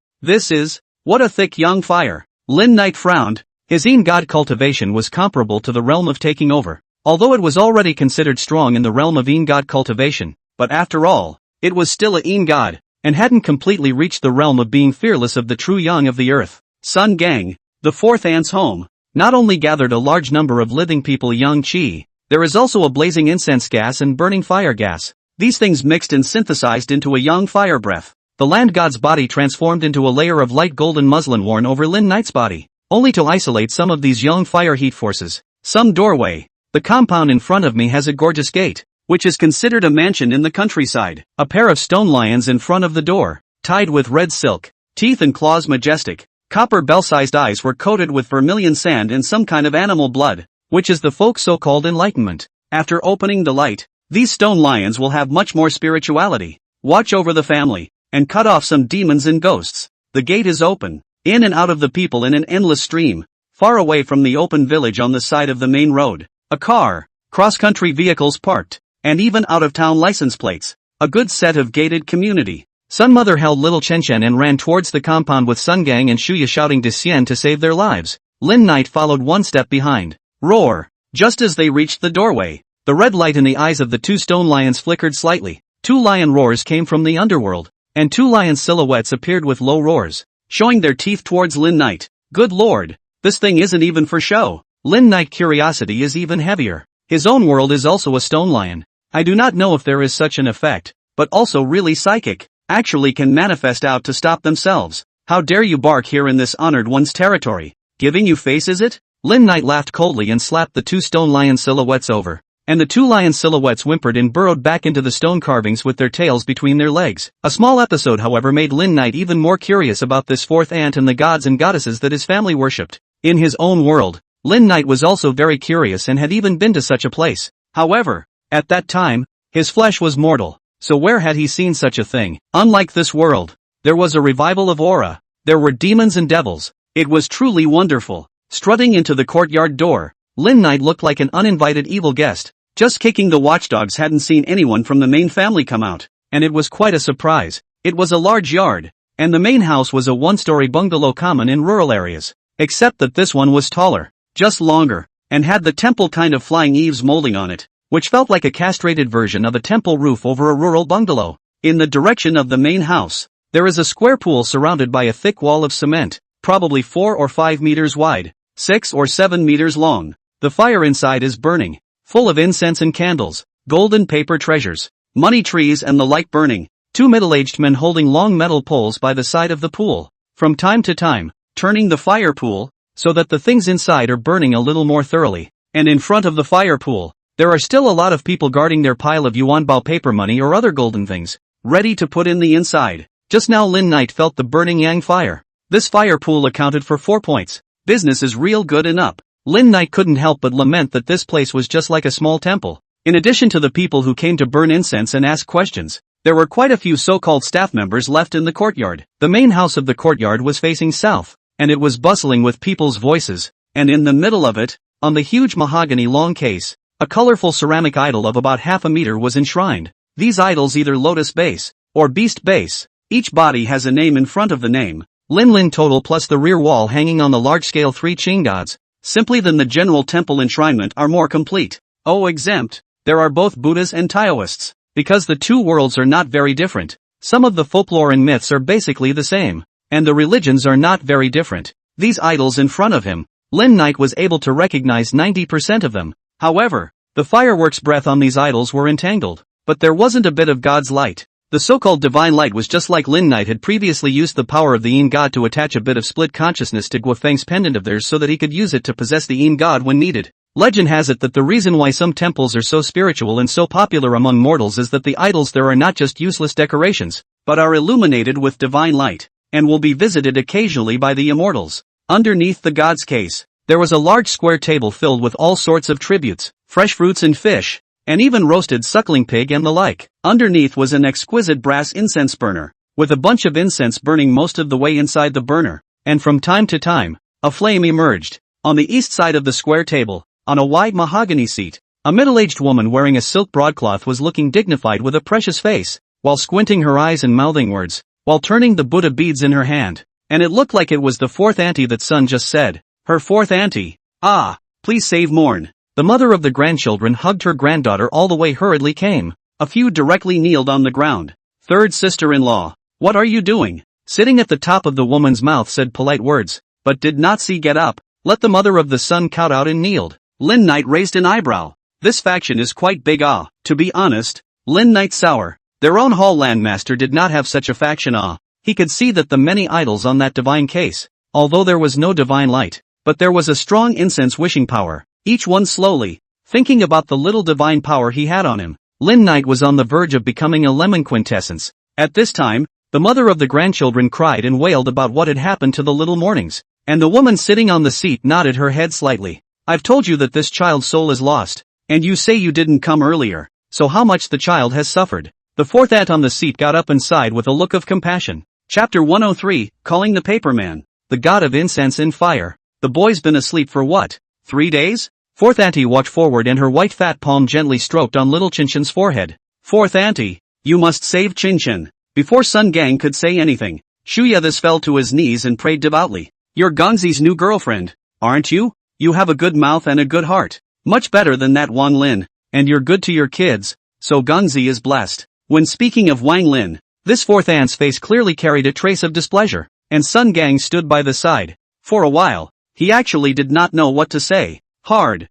What a thick young fire. Lin Knight frowned. His god cultivation was comparable to the realm of taking over, although it was already considered strong in the realm of god cultivation. But after all, it was still a god, and hadn't completely reached the realm of being fearless of the true young of the earth. Sun Gang, the fourth aunt's home, not only gathered a large number of living people young chi, there is also a blazing incense gas and burning fire gas. These things mixed and synthesized into a young fire breath. The land god's body transformed into a layer of light golden muslin worn over Lin Knight's body. only to isolate some of these young fire heat forces. Some doorway. The compound in front of me has a gorgeous gate, which is considered a mansion in the countryside. A pair of stone lions in front of the door, tied with red silk, teeth and claws majestic. Copper bell-sized eyes were coated with vermilion sand and some kind of animal blood, which is the folk's so-called enlightenment. After opening the light, these stone lions will have much more spirituality. Watch over the family, and cut off some demons and ghosts. The gate is open, in and out of the people in an endless stream, far away from the open village on the side of the main road. A car, cross-country vehicles parked, and even out-of-town license plates. A good set of gated community. Sun Mother held little Chen Chen and ran towards the compound with Sun Gang and Shuya shouting to Xian to save their lives. Lin Knight followed one step behind. Roar! Just as they reached the doorway, the red light in the eyes of the two stone lions flickered slightly. Two lion roars came from the underworld, and two lion silhouettes appeared with low roars, showing their teeth towards Lin Knight. Good lord, this thing isn't even for show. Lin Knight curiosity is even heavier. His own world is also a stone lion. I do not know if there is such an effect, but also really psychic, actually can manifest out to stop themselves. How dare you bark here in this honored one's territory? Giving you face is it? Lin Knight laughed coldly and slapped the two stone lion silhouettes over, and the two lion silhouettes whimpered and burrowed back into the stone carvings with their tails between their legs. A small episode however made Lin Knight even more curious about this fourth aunt and the gods and goddesses that his family worshipped. In his own world, Lin Knight was also very curious and had even been to such a place. However, at that time, his flesh was mortal, so where had he seen such a thing? Unlike this world, there was a revival of aura. There were demons and devils. It was truly wonderful. Strutting into the courtyard door, Lin Knight looked like an uninvited evil guest. Just kicking the watchdogs hadn't seen anyone from the main family come out, and it was quite a surprise. It was a large yard, and the main house was a one-story bungalow common in rural areas, except that this one was taller, just longer, and had the temple kind of flying eaves molding on it, which felt like a castrated version of a temple roof over a rural bungalow. In the direction of the main house, there is a square pool surrounded by a thick wall of cement, probably 4 or 5 meters wide, 6 or 7 meters long. The fire inside is burning, full of incense and candles, golden paper treasures, money trees and the like burning. Two middle-aged men holding long metal poles by the side of the pool, from time to time, turning the fire pool, so that the things inside are burning a little more thoroughly. And in front of the fire pool, there are still a lot of people guarding their pile of yuanbao paper money or other golden things, ready to put in the inside. Just now Lin Knight felt the burning yang fire. This fire pool accounted for 4 points. Business is real good and up. Lin Knight couldn't help but lament that this place was just like a small temple. In addition to the people who came to burn incense and ask questions, there were quite a few so-called staff members left in the courtyard. The main house of the courtyard was facing south, and it was bustling with people's voices, and in the middle of it, on the huge mahogany long case, a colorful ceramic idol of about half a meter was enshrined. These idols either lotus base, or beast base. Each body has a name in front of the name. Lin total plus the rear wall hanging on the large-scale 3 Qing gods. Simply than the general temple enshrinement are more complete. Oh exempt, there are both Buddhas and Taoists. Because the two worlds are not very different, some of the folklore and myths are basically the same, and the religions are not very different. These idols in front of him, Lin Knight was able to recognize 90% of them. However, the fireworks breath on these idols were entangled, but there wasn't a bit of God's light. The so-called divine light was just like Lin Knight had previously used the power of the Yin God to attach a bit of split consciousness to Guofeng's pendant of theirs so that he could use it to possess the Yin God when needed. Legend has it that the reason why some temples are so spiritual and so popular among mortals is that the idols there are not just useless decorations, but are illuminated with divine light, and will be visited occasionally by the immortals. Underneath the god's case, there was a large square table filled with all sorts of tributes, fresh fruits and fish, and even roasted suckling pig and the like. Underneath was an exquisite brass incense burner, with a bunch of incense burning most of the way inside the burner, and from time to time, a flame emerged. On the east side of the square table, on a wide mahogany seat, a middle-aged woman wearing a silk broadcloth was looking dignified with a precious face, while squinting her eyes and mouthing words, while turning the Buddha beads in her hand. And it looked like it was the fourth auntie that Sun just said. Her fourth auntie. Ah, please save mourn. The mother of the grandchildren hugged her granddaughter all the way hurriedly came. A few directly kneeled on the ground. Third sister-in-law. What are you doing? Sitting at the top of the woman's mouth said polite words, but did not see get up. Let the mother of the sun cowed out and kneeled. Lin Knight raised an eyebrow. This faction is quite big To be honest, Lin Knight sour. Their own hall landmaster did not have such a faction He could see that the many idols on that divine case, although there was no divine light. But there was a strong incense wishing power, each one slowly, thinking about the little divine power he had on him. Lin Knight was on the verge of becoming a lemon quintessence. At this time, the mother of the grandchildren cried and wailed about what had happened to the little mornings, and the woman sitting on the seat nodded her head slightly. I've told you that this child's soul is lost, and you say you didn't come earlier, so how much the child has suffered. The fourth aunt on the seat got up and sighed with a look of compassion. Chapter 103, Calling the Paperman. The god of incense and fire. The boy's been asleep for what? 3 days? Fourth auntie walked forward and her white fat palm gently stroked on little Chinchin's forehead. Fourth auntie, you must save Chinchin. Before Sun Gang could say anything, Shuya this fell to his knees and prayed devoutly. You're Gongzi's new girlfriend, aren't you? You have a good mouth and a good heart. Much better than that Wang Lin, and you're good to your kids, so Gongzi is blessed. When speaking of Wang Lin, this fourth aunt's face clearly carried a trace of displeasure, and Sun Gang stood by the side. For a while, he actually did not know what to say. Hard.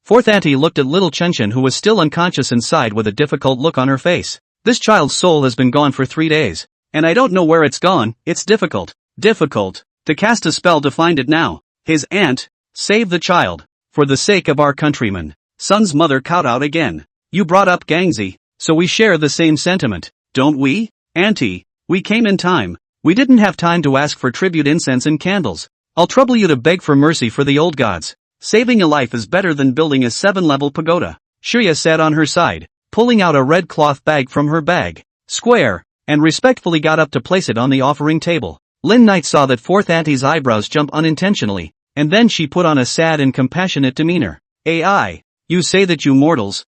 Fourth auntie looked at little Chinchin who was still unconscious and sighed with a difficult look on her face. This child's soul has been gone for 3 days, and I don't know where it's gone. It's difficult to cast a spell to find it now. His aunt, save the child, for the sake of our countrymen. Sun's mother cowed out again. You brought up Gangzi, so we share the same sentiment, don't we? Auntie, we came in time. We didn't have time to ask for tribute incense and candles. I'll trouble you to beg for mercy for the old gods. Saving a life is better than building a 7-level pagoda. Shuya sat on her side, pulling out a red cloth bag from her bag, square, and respectfully got up to place it on the offering table. Lin Knight saw that fourth auntie's eyebrows jump unintentionally, and then she put on a sad and compassionate demeanor. AI, you say that you mortals,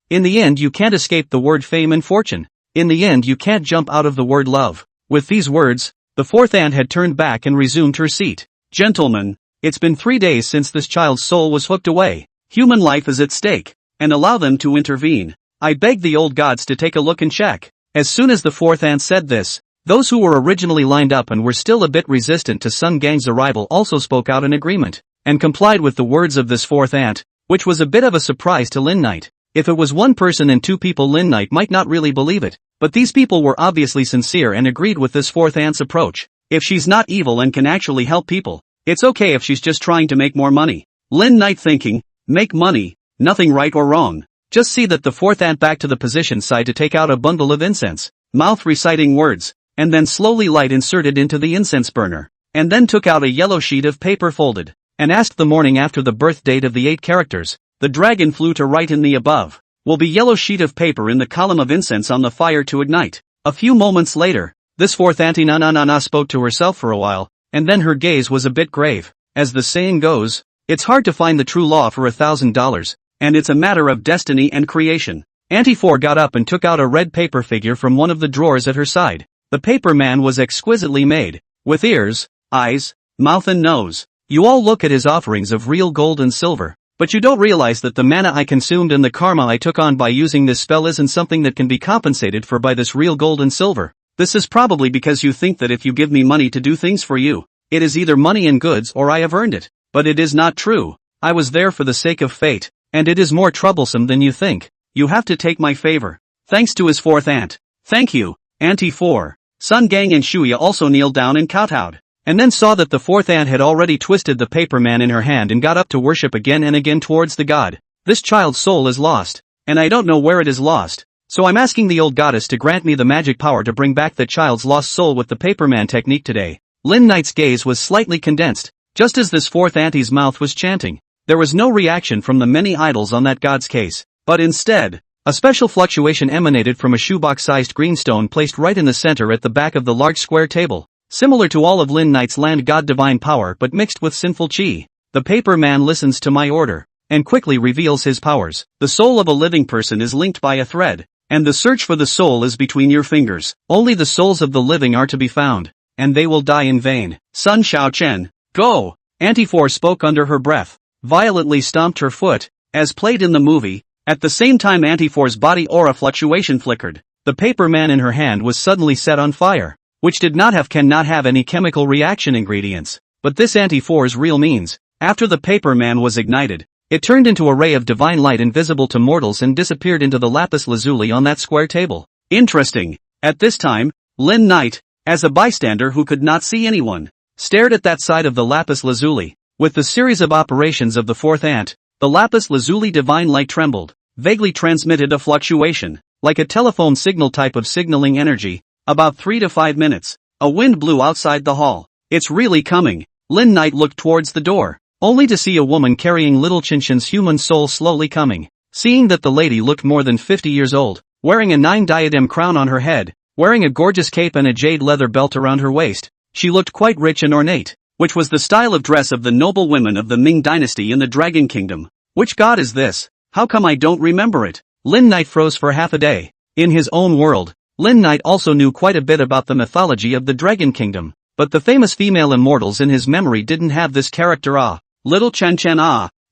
in the end you can't escape the word fame and fortune. In the end you can't jump out of the word love. With these words, the fourth aunt had turned back and resumed her seat. Gentlemen, it's been 3 days since this child's soul was hooked away. Human life is at stake, and allow them to intervene. I beg the old gods to take a look and check. As soon as the fourth aunt said this, those who were originally lined up and were still a bit resistant to Sun Gang's arrival also spoke out in agreement, and complied with the words of this fourth aunt, which was a bit of a surprise to Lin Knight. If it was one person and 2 people, Lin Knight might not really believe it, but these people were obviously sincere and agreed with this fourth aunt's approach. If she's not evil and can actually help people, it's okay if she's just trying to make more money. Lin Knight thinking, make money, nothing right or wrong. Just see that the fourth aunt back to the position side to take out a bundle of incense, mouth reciting words, and then slowly light inserted into the incense burner, and then took out a yellow sheet of paper folded, and asked the morning after the birth date of the 8 characters. The dragon flew to write in the above. Will be yellow sheet of paper in the column of incense on the fire to ignite. A few moments later, this fourth auntie na spoke to herself for a while, and then her gaze was a bit grave. As the saying goes, it's hard to find the true law for $1,000, and it's a matter of destiny and creation. Auntie 4 got up and took out a red paper figure from one of the drawers at her side. The paper man was exquisitely made, with ears, eyes, mouth and nose. You all look at his offerings of real gold and silver, but you don't realize that the mana I consumed and the karma I took on by using this spell isn't something that can be compensated for by this real gold and silver. This is probably because you think that if you give me money to do things for you, it is either money and goods or I have earned it. But it is not true. I was there for the sake of fate, and it is more troublesome than you think. You have to take my favor. Thanks to his fourth aunt. Thank you, Auntie 4. Sun Gang and Shuya also kneeled down and kowtowed, and then saw that the fourth aunt had already twisted the paper man in her hand and got up to worship again and again towards the god. This child's soul is lost, and I don't know where it is lost, so I'm asking the old goddess to grant me the magic power to bring back the child's lost soul with the paper man technique today. Lin Knight's gaze was slightly condensed, just as this fourth auntie's mouth was chanting. There was no reaction from the many idols on that god's case, but instead, a special fluctuation emanated from a shoebox-sized green stone placed right in the center at the back of the large square table. Similar to all of Lin Knight's land god divine power but mixed with sinful chi. The paper man listens to my order, and quickly reveals his powers. The soul of a living person is linked by a thread, and the search for the soul is between your fingers. Only the souls of the living are to be found, and they will die in vain. Sun Xiaochen, go! Auntie 4 spoke under her breath, violently stomped her foot, as played in the movie. At the same time Auntie 4's body aura fluctuation flickered. The paper man in her hand was suddenly set on fire, which cannot have any chemical reaction ingredients. But this Auntie 4's real means, after the paper man was ignited, it turned into a ray of divine light invisible to mortals and disappeared into the lapis lazuli on that square table. Interesting. At this time, Lin Knight, as a bystander who could not see anyone, stared at that side of the lapis lazuli. With the series of operations of the fourth ant, the lapis lazuli divine light trembled, vaguely transmitted a fluctuation, like a telephone signal type of signaling energy, about 3 to 5 minutes. A wind blew outside the hall. It's really coming. Lin Knight looked towards the door, only to see a woman carrying little Chinchin's human soul slowly coming. Seeing that the lady looked more than 50 years old, wearing a 9-diadem crown on her head, wearing a gorgeous cape and a jade leather belt around her waist, she looked quite rich and ornate, which was the style of dress of the noble women of the Ming dynasty in the Dragon Kingdom. Which god is this? How come I don't remember it? Lin Knight froze for half a day. In his own world, Lin Knight also knew quite a bit about the mythology of the Dragon Kingdom, but the famous female immortals in his memory didn't have this character. Little Chen Chen.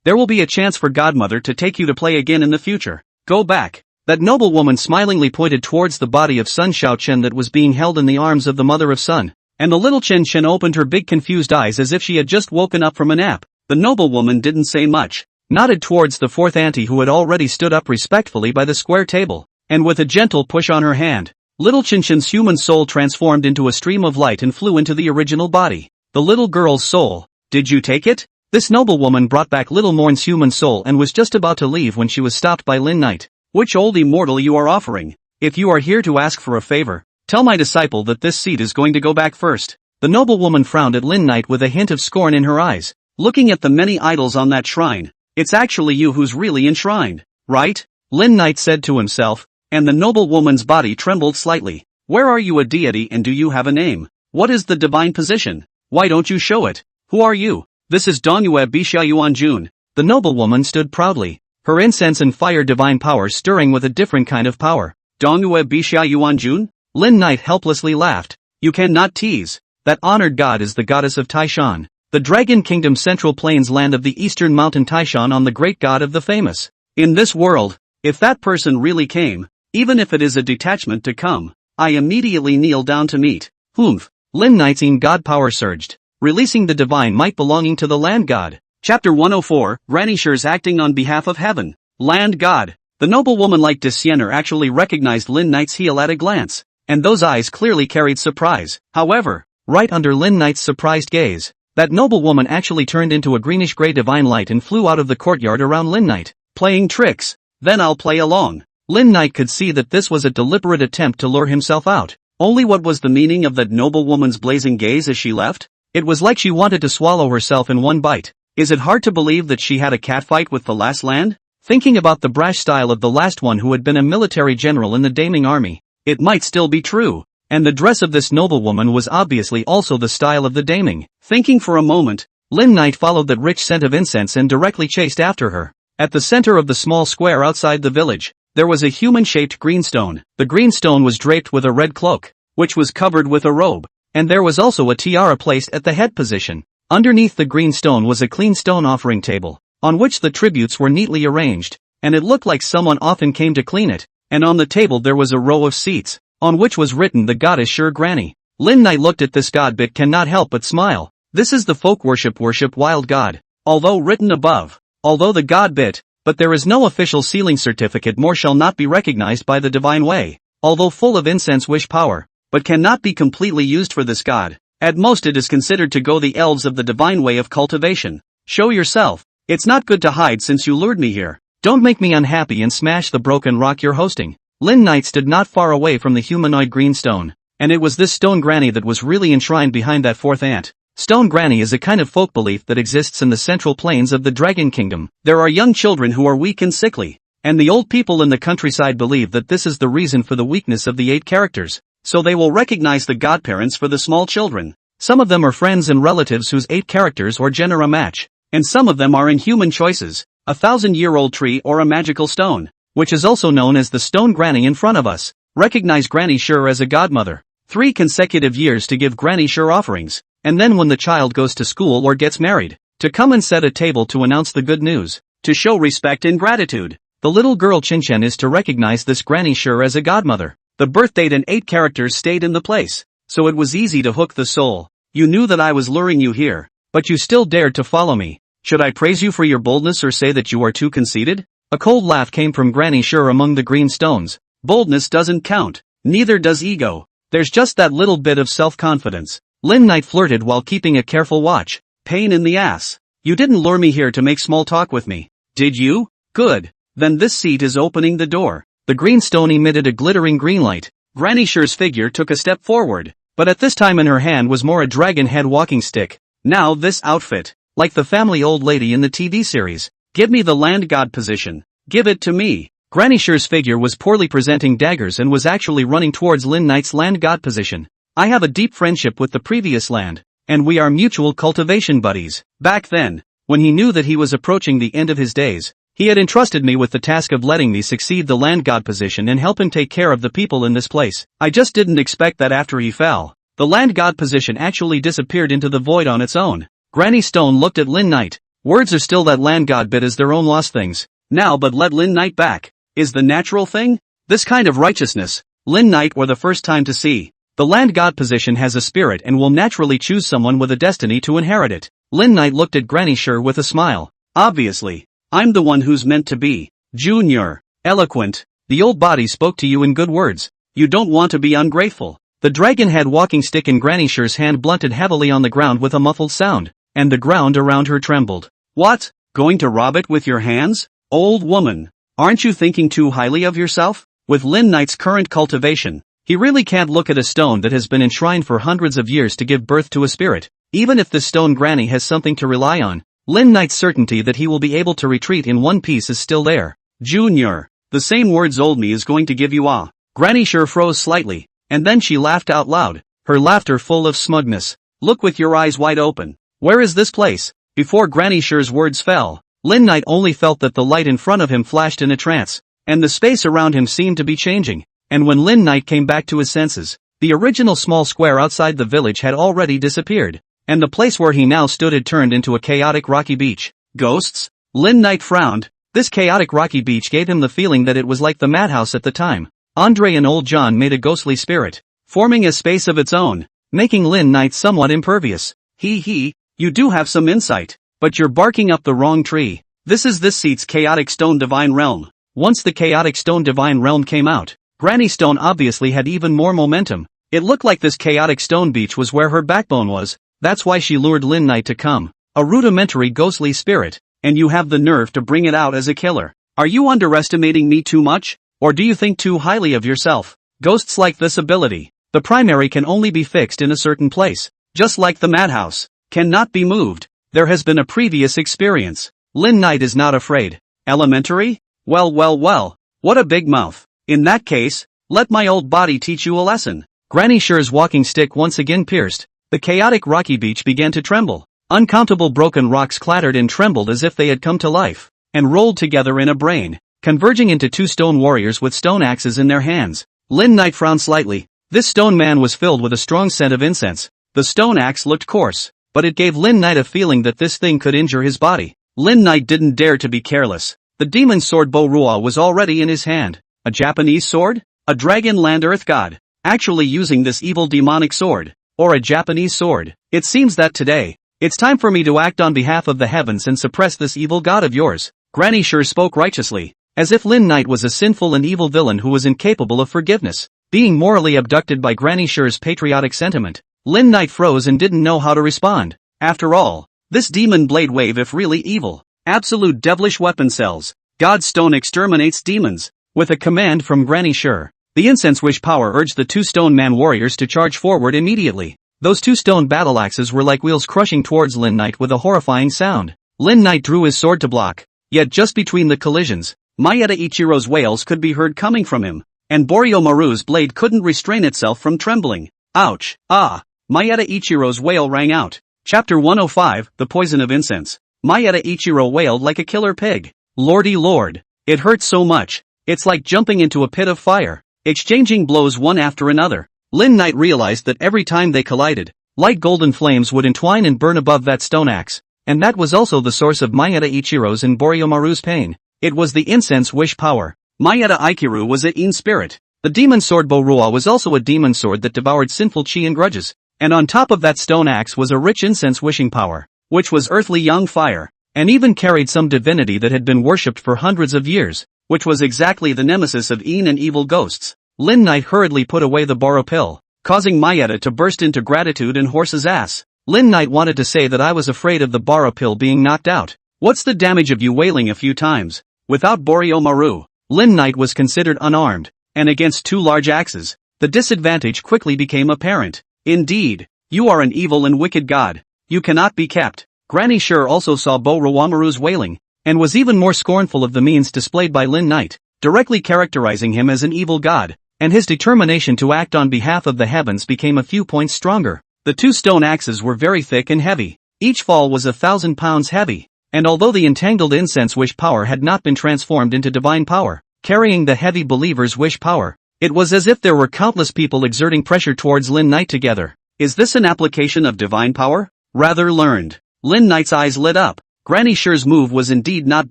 There will be a chance for Godmother to take you to play again in the future. Go back. That noble woman smilingly pointed towards the body of Sun Xiaochen that was being held in the arms of the Mother of Sun, and the little Chen Chen opened her big confused eyes as if she had just woken up from a nap. The noble woman didn't say much, nodded towards the fourth auntie who had already stood up respectfully by the square table, and with a gentle push on her hand, little Chen Chen's human soul transformed into a stream of light and flew into the original body. The little girl's soul. Did you take it? This noblewoman brought back little Morn's human soul and was just about to leave when she was stopped by Lin Knight. Which old immortal you are offering? If you are here to ask for a favor, tell my disciple that this seed is going to go back first. The noblewoman frowned at Lin Knight with a hint of scorn in her eyes, looking at the many idols on that shrine. It's actually you who's really enshrined, right? Lin Knight said to himself, and the noblewoman's body trembled slightly. Where are you a deity and do you have a name? What is the divine position? Why don't you show it? Who are you? This is Dongyue Bisha Jun. The noblewoman stood proudly, her incense and fire divine power stirring with a different kind of power. Dongyue Bisha Jun? Lin Knight helplessly laughed. You cannot tease. That honored god is the goddess of Taishan, the Dragon Kingdom Central Plains land of the eastern mountain Taishan on the great god of the famous. In this world, if that person really came, even if it is a detachment to come, I immediately kneel down to meet. Humph. Lin Knight's god power surged, releasing the divine might belonging to the land god. Chapter 104, Granny Shi's acting on behalf of heaven. Land god. The noblewoman like Desiener actually recognized Lin Knight's heel at a glance, and those eyes clearly carried surprise. However, right under Lin Knight's surprised gaze, that noblewoman actually turned into a greenish-gray divine light and flew out of the courtyard around Lin Knight. Playing tricks? Then I'll play along. Lin Knight could see that this was a deliberate attempt to lure himself out. Only what was the meaning of that noblewoman's blazing gaze as she left? It was like she wanted to swallow herself in one bite. Is it hard to believe that she had a catfight with the last land? Thinking about the brash style of the last one who had been a military general in the Daming army, it might still be true. And the dress of this noblewoman was obviously also the style of the Daming. Thinking for a moment, Lin Knight followed that rich scent of incense and directly chased after her. At the center of the small square outside the village, there was a human-shaped green stone. The green stone was draped with a red cloak, which was covered with a robe, and there was also a tiara placed at the head position. Underneath the green stone was a clean stone offering table, on which the tributes were neatly arranged, and it looked like someone often came to clean it, and on the table there was a row of seats, on which was written the goddess Sure Granny. Lin Knight looked at this god but cannot help but smile. This is the folk worship wild god. Although written above, although the god bit, but there is no official sealing certificate more shall not be recognized by the divine way, although full of incense wish power, but cannot be completely used for this god. At most it is considered to go the elves of the divine way of cultivation. Show yourself. It's not good to hide since you lured me here. Don't make me unhappy and smash the broken rock you're hosting. Lin Knight stood not far away from the humanoid green stone, and it was this stone granny that was really enshrined behind that fourth ant. Stone granny is a kind of folk belief that exists in the central plains of the Dragon Kingdom. There are young children who are weak and sickly, and the old people in the countryside believe that this is the reason for the weakness of the 8 characters, so they will recognize the godparents for the small children. Some of them are friends and relatives whose 8 characters or genera match, and some of them are inhuman choices, a 1,000-year-old tree or a magical stone, which is also known as the stone granny in front of us. Recognize Granny Sure as a godmother. 3 consecutive years to give Granny Sure offerings, and then when the child goes to school or gets married, to come and set a table to announce the good news, to show respect and gratitude. The little girl Chinchen is to recognize this Granny Sure as a godmother. The birth date and 8 characters stayed in the place, so it was easy to hook the soul. You knew that I was luring you here, but you still dared to follow me. Should I praise you for your boldness or say that you are too conceited? A cold laugh came from Granny Sure among the green stones. Boldness doesn't count, neither does ego. There's just that little bit of self-confidence. Lin Knight flirted while keeping a careful watch. Pain in the ass. You didn't lure me here to make small talk with me, did you? Good. Then this seat is opening the door. The green stone emitted a glittering green light. Granny Sure's figure took a step forward. But at this time in her hand was more a dragon head walking stick. Now this outfit. Like the family old lady in the TV series. Give me the land god position. Give it to me. Granny Sure's figure was poorly presenting daggers and was actually running towards Lin Knight's land god position. I have a deep friendship with the previous land, and we are mutual cultivation buddies. Back then, when he knew that he was approaching the end of his days, he had entrusted me with the task of letting me succeed the land god position and help him take care of the people in this place. I just didn't expect that after he fell, the land god position actually disappeared into the void on its own. Granny Stone looked at Lin Knight. Words are still that land god bit as their own lost things. Now but let Lin Knight back. Is the natural thing? This kind of righteousness, Lin Knight were the first time to see. The land god position has a spirit and will naturally choose someone with a destiny to inherit it. Lin Knight looked at Granny Sure with a smile. Obviously, I'm the one who's meant to be. Junior. Eloquent. The old body spoke to you in good words. You don't want to be ungrateful. The dragon head walking stick in Granny Sure's hand blunted heavily on the ground with a muffled sound, and the ground around her trembled. What? Going to rob it with your hands? Old woman. Aren't you thinking too highly of yourself? With Lin Knight's current cultivation, he really can't look at a stone that has been enshrined for hundreds of years to give birth to a spirit. Even if this stone granny has something to rely on, Lin Knight's certainty that he will be able to retreat in one piece is still there. Junior. The same words old me is going to give you ah. Granny Sure froze slightly, and then she laughed out loud, her laughter full of smugness. Look with your eyes wide open. Where is this place? Before Granny Sure's words fell, Lin Knight only felt that the light in front of him flashed in a trance, and the space around him seemed to be changing. And when Lin Knight came back to his senses, the original small square outside the village had already disappeared, and the place where he now stood had turned into a chaotic rocky beach. Ghosts? Lin Knight frowned. This chaotic rocky beach gave him the feeling that it was like the madhouse at the time. Andre and old John made a ghostly spirit, forming a space of its own, making Lin Knight somewhat impervious. You do have some insight, but you're barking up the wrong tree. This seat's chaotic stone divine realm. Once the chaotic stone divine realm came out, Granny Stone obviously had even more momentum. It looked like this chaotic stone beach was where her backbone was. That's why she lured Lin Knight to come. A rudimentary ghostly spirit, and you have the nerve to bring it out as a killer. Are you underestimating me too much? Or do you think too highly of yourself? Ghosts like this ability, the primary can only be fixed in a certain place. Just like the madhouse, cannot be moved. There has been a previous experience. Lin Knight is not afraid. Elementary? Well, what a big mouth. In that case, let my old body teach you a lesson. Granny Sure's walking stick once again pierced. The chaotic rocky beach began to tremble. Uncountable broken rocks clattered and trembled as if they had come to life, and rolled together in a brain, converging into two stone warriors with stone axes in their hands. Lin Knight frowned slightly. This stone man was filled with a strong scent of incense. The stone axe looked coarse, but it gave Lin Knight a feeling that this thing could injure his body. Lin Knight didn't dare to be careless. The demon sword Bo-Rua was already in his hand. A Japanese sword? A dragon land earth god, actually using this evil demonic sword, or a Japanese sword. It seems that today, it's time for me to act on behalf of the heavens and suppress this evil god of yours. Granny Sure spoke righteously, as if Lin Knight was a sinful and evil villain who was incapable of forgiveness. Being morally abducted by Granny Sure's patriotic sentiment, Lin Knight froze and didn't know how to respond. After all, this demon blade wave if really evil, absolute devilish weapon cells, God's stone exterminates demons. With a command from Granny Sure, the incense wish power urged the two stone man warriors to charge forward immediately. Those two stone battle axes were like wheels crushing towards Lin Knight with a horrifying sound. Lin Knight drew his sword to block, yet just between the collisions, Mayeda Ichiro's wails could be heard coming from him, and Boryomaru's blade couldn't restrain itself from trembling. Ouch! Ah! Mayeda Ichiro's wail rang out. Chapter 105, The Poison of Incense. Mayeda Ichiro wailed like a killer pig. Lordy lord! It hurts so much. It's like jumping into a pit of fire, exchanging blows one after another. Lin Knight realized that every time they collided, light golden flames would entwine and burn above that stone axe, and that was also the source of Mayeda Ichiro's and Boryomaru's pain. It was the incense wish power. Mayeda Ikiru was a in spirit. The demon sword Bo-Rua was also a demon sword that devoured sinful chi and grudges, and on top of that stone axe was a rich incense wishing power, which was earthly young fire, and even carried some divinity that had been worshipped for hundreds of years, which was exactly the nemesis of and evil ghosts. Lin Knight hurriedly put away the boro pill. causing Mayetta to burst into gratitude and horse's ass. Lin Knight wanted to say that I was afraid of the Bara pill being knocked out. What's the damage of you wailing a few times? Without Borio Maru. Lin Knight was considered unarmed, and against 2 large axes, the disadvantage quickly became apparent. Indeed, you are an evil and wicked god. You cannot be kept. Granny Sure also saw Bo Rawamaru's wailing, and was even more scornful of the means displayed by Lin Knight, directly characterizing him as an evil god, and his determination to act on behalf of the heavens became a few points stronger. The 2 stone axes were very thick and heavy. Each fall was 1,000 pounds heavy, and although the entangled incense wish power had not been transformed into divine power, carrying the heavy believer's wish power, it was as if there were countless people exerting pressure towards Lin Knight together. Is this an application of divine power? Rather learned. Lin Knight's eyes lit up. Granny Sure's move was indeed not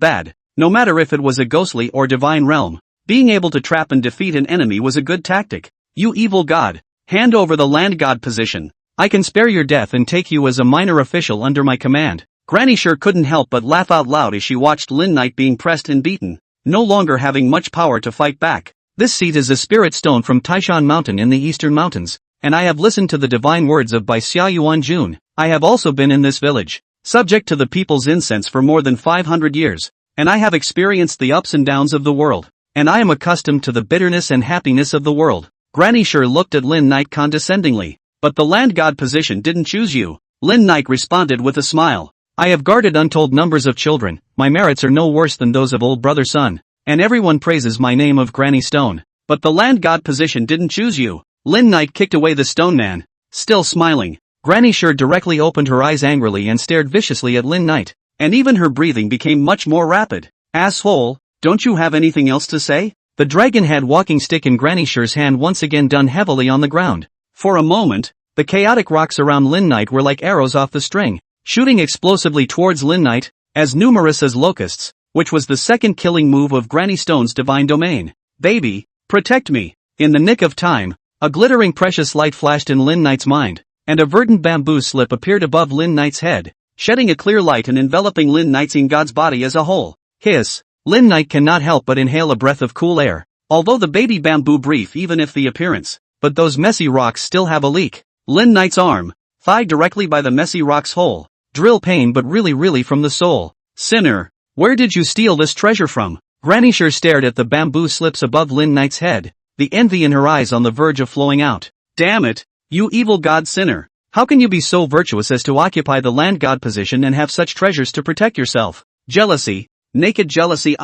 bad, no matter if it was a ghostly or divine realm. Being able to trap and defeat an enemy was a good tactic. You evil god, hand over the land god position. I can spare your death and take you as a minor official under my command. Granny Sure couldn't help but laugh out loud as she watched Lin Knight being pressed and beaten, no longer having much power to fight back. This seat is a spirit stone from Taishan Mountain in the eastern mountains, and I have listened to the divine words of Bai Xia Yuan Jun. I have also been in this village, subject to the people's incense for more than 500 years, and I have experienced the ups and downs of the world, and I am accustomed to the bitterness and happiness of the world. Granny Sure looked at Lin Knight condescendingly. But the land god position didn't choose you. Lin Knight responded with a smile. I have guarded untold numbers of children, my merits are no worse than those of old brother Sun, and everyone praises my name of Granny Stone. But the land god position didn't choose you. Lin Knight kicked away the stone man, still smiling. Granny Sure directly opened her eyes angrily and stared viciously at Lin Knight, and even her breathing became much more rapid. Asshole, don't you have anything else to say? The dragon head walking stick in Granny Sure's hand once again done heavily on the ground. For a moment, the chaotic rocks around Lin Knight were like arrows off the string, shooting explosively towards Lin Knight, as numerous as locusts, which was the second killing move of Granny Stone's divine domain. Baby, protect me. In the nick of time, a glittering precious light flashed in Lin Knight's mind, and a verdant bamboo slip appeared above Lin Knight's head, shedding a clear light and enveloping Lin Knight's god's body as a whole. Hiss. Lin Knight cannot help but inhale a breath of cool air, although the baby bamboo brief even if the appearance, but those messy rocks still have a leak. Lin Knight's arm, thigh directly by the messy rock's hole. Drill pain but really from the soul. Sinner, where did you steal this treasure from? Granny Sure stared at the bamboo slips above Lin Knight's head, the envy in her eyes on the verge of flowing out. Damn it, you evil god sinner. How can you be so virtuous as to occupy the land god position and have such treasures to protect yourself? Jealousy, naked jealousy.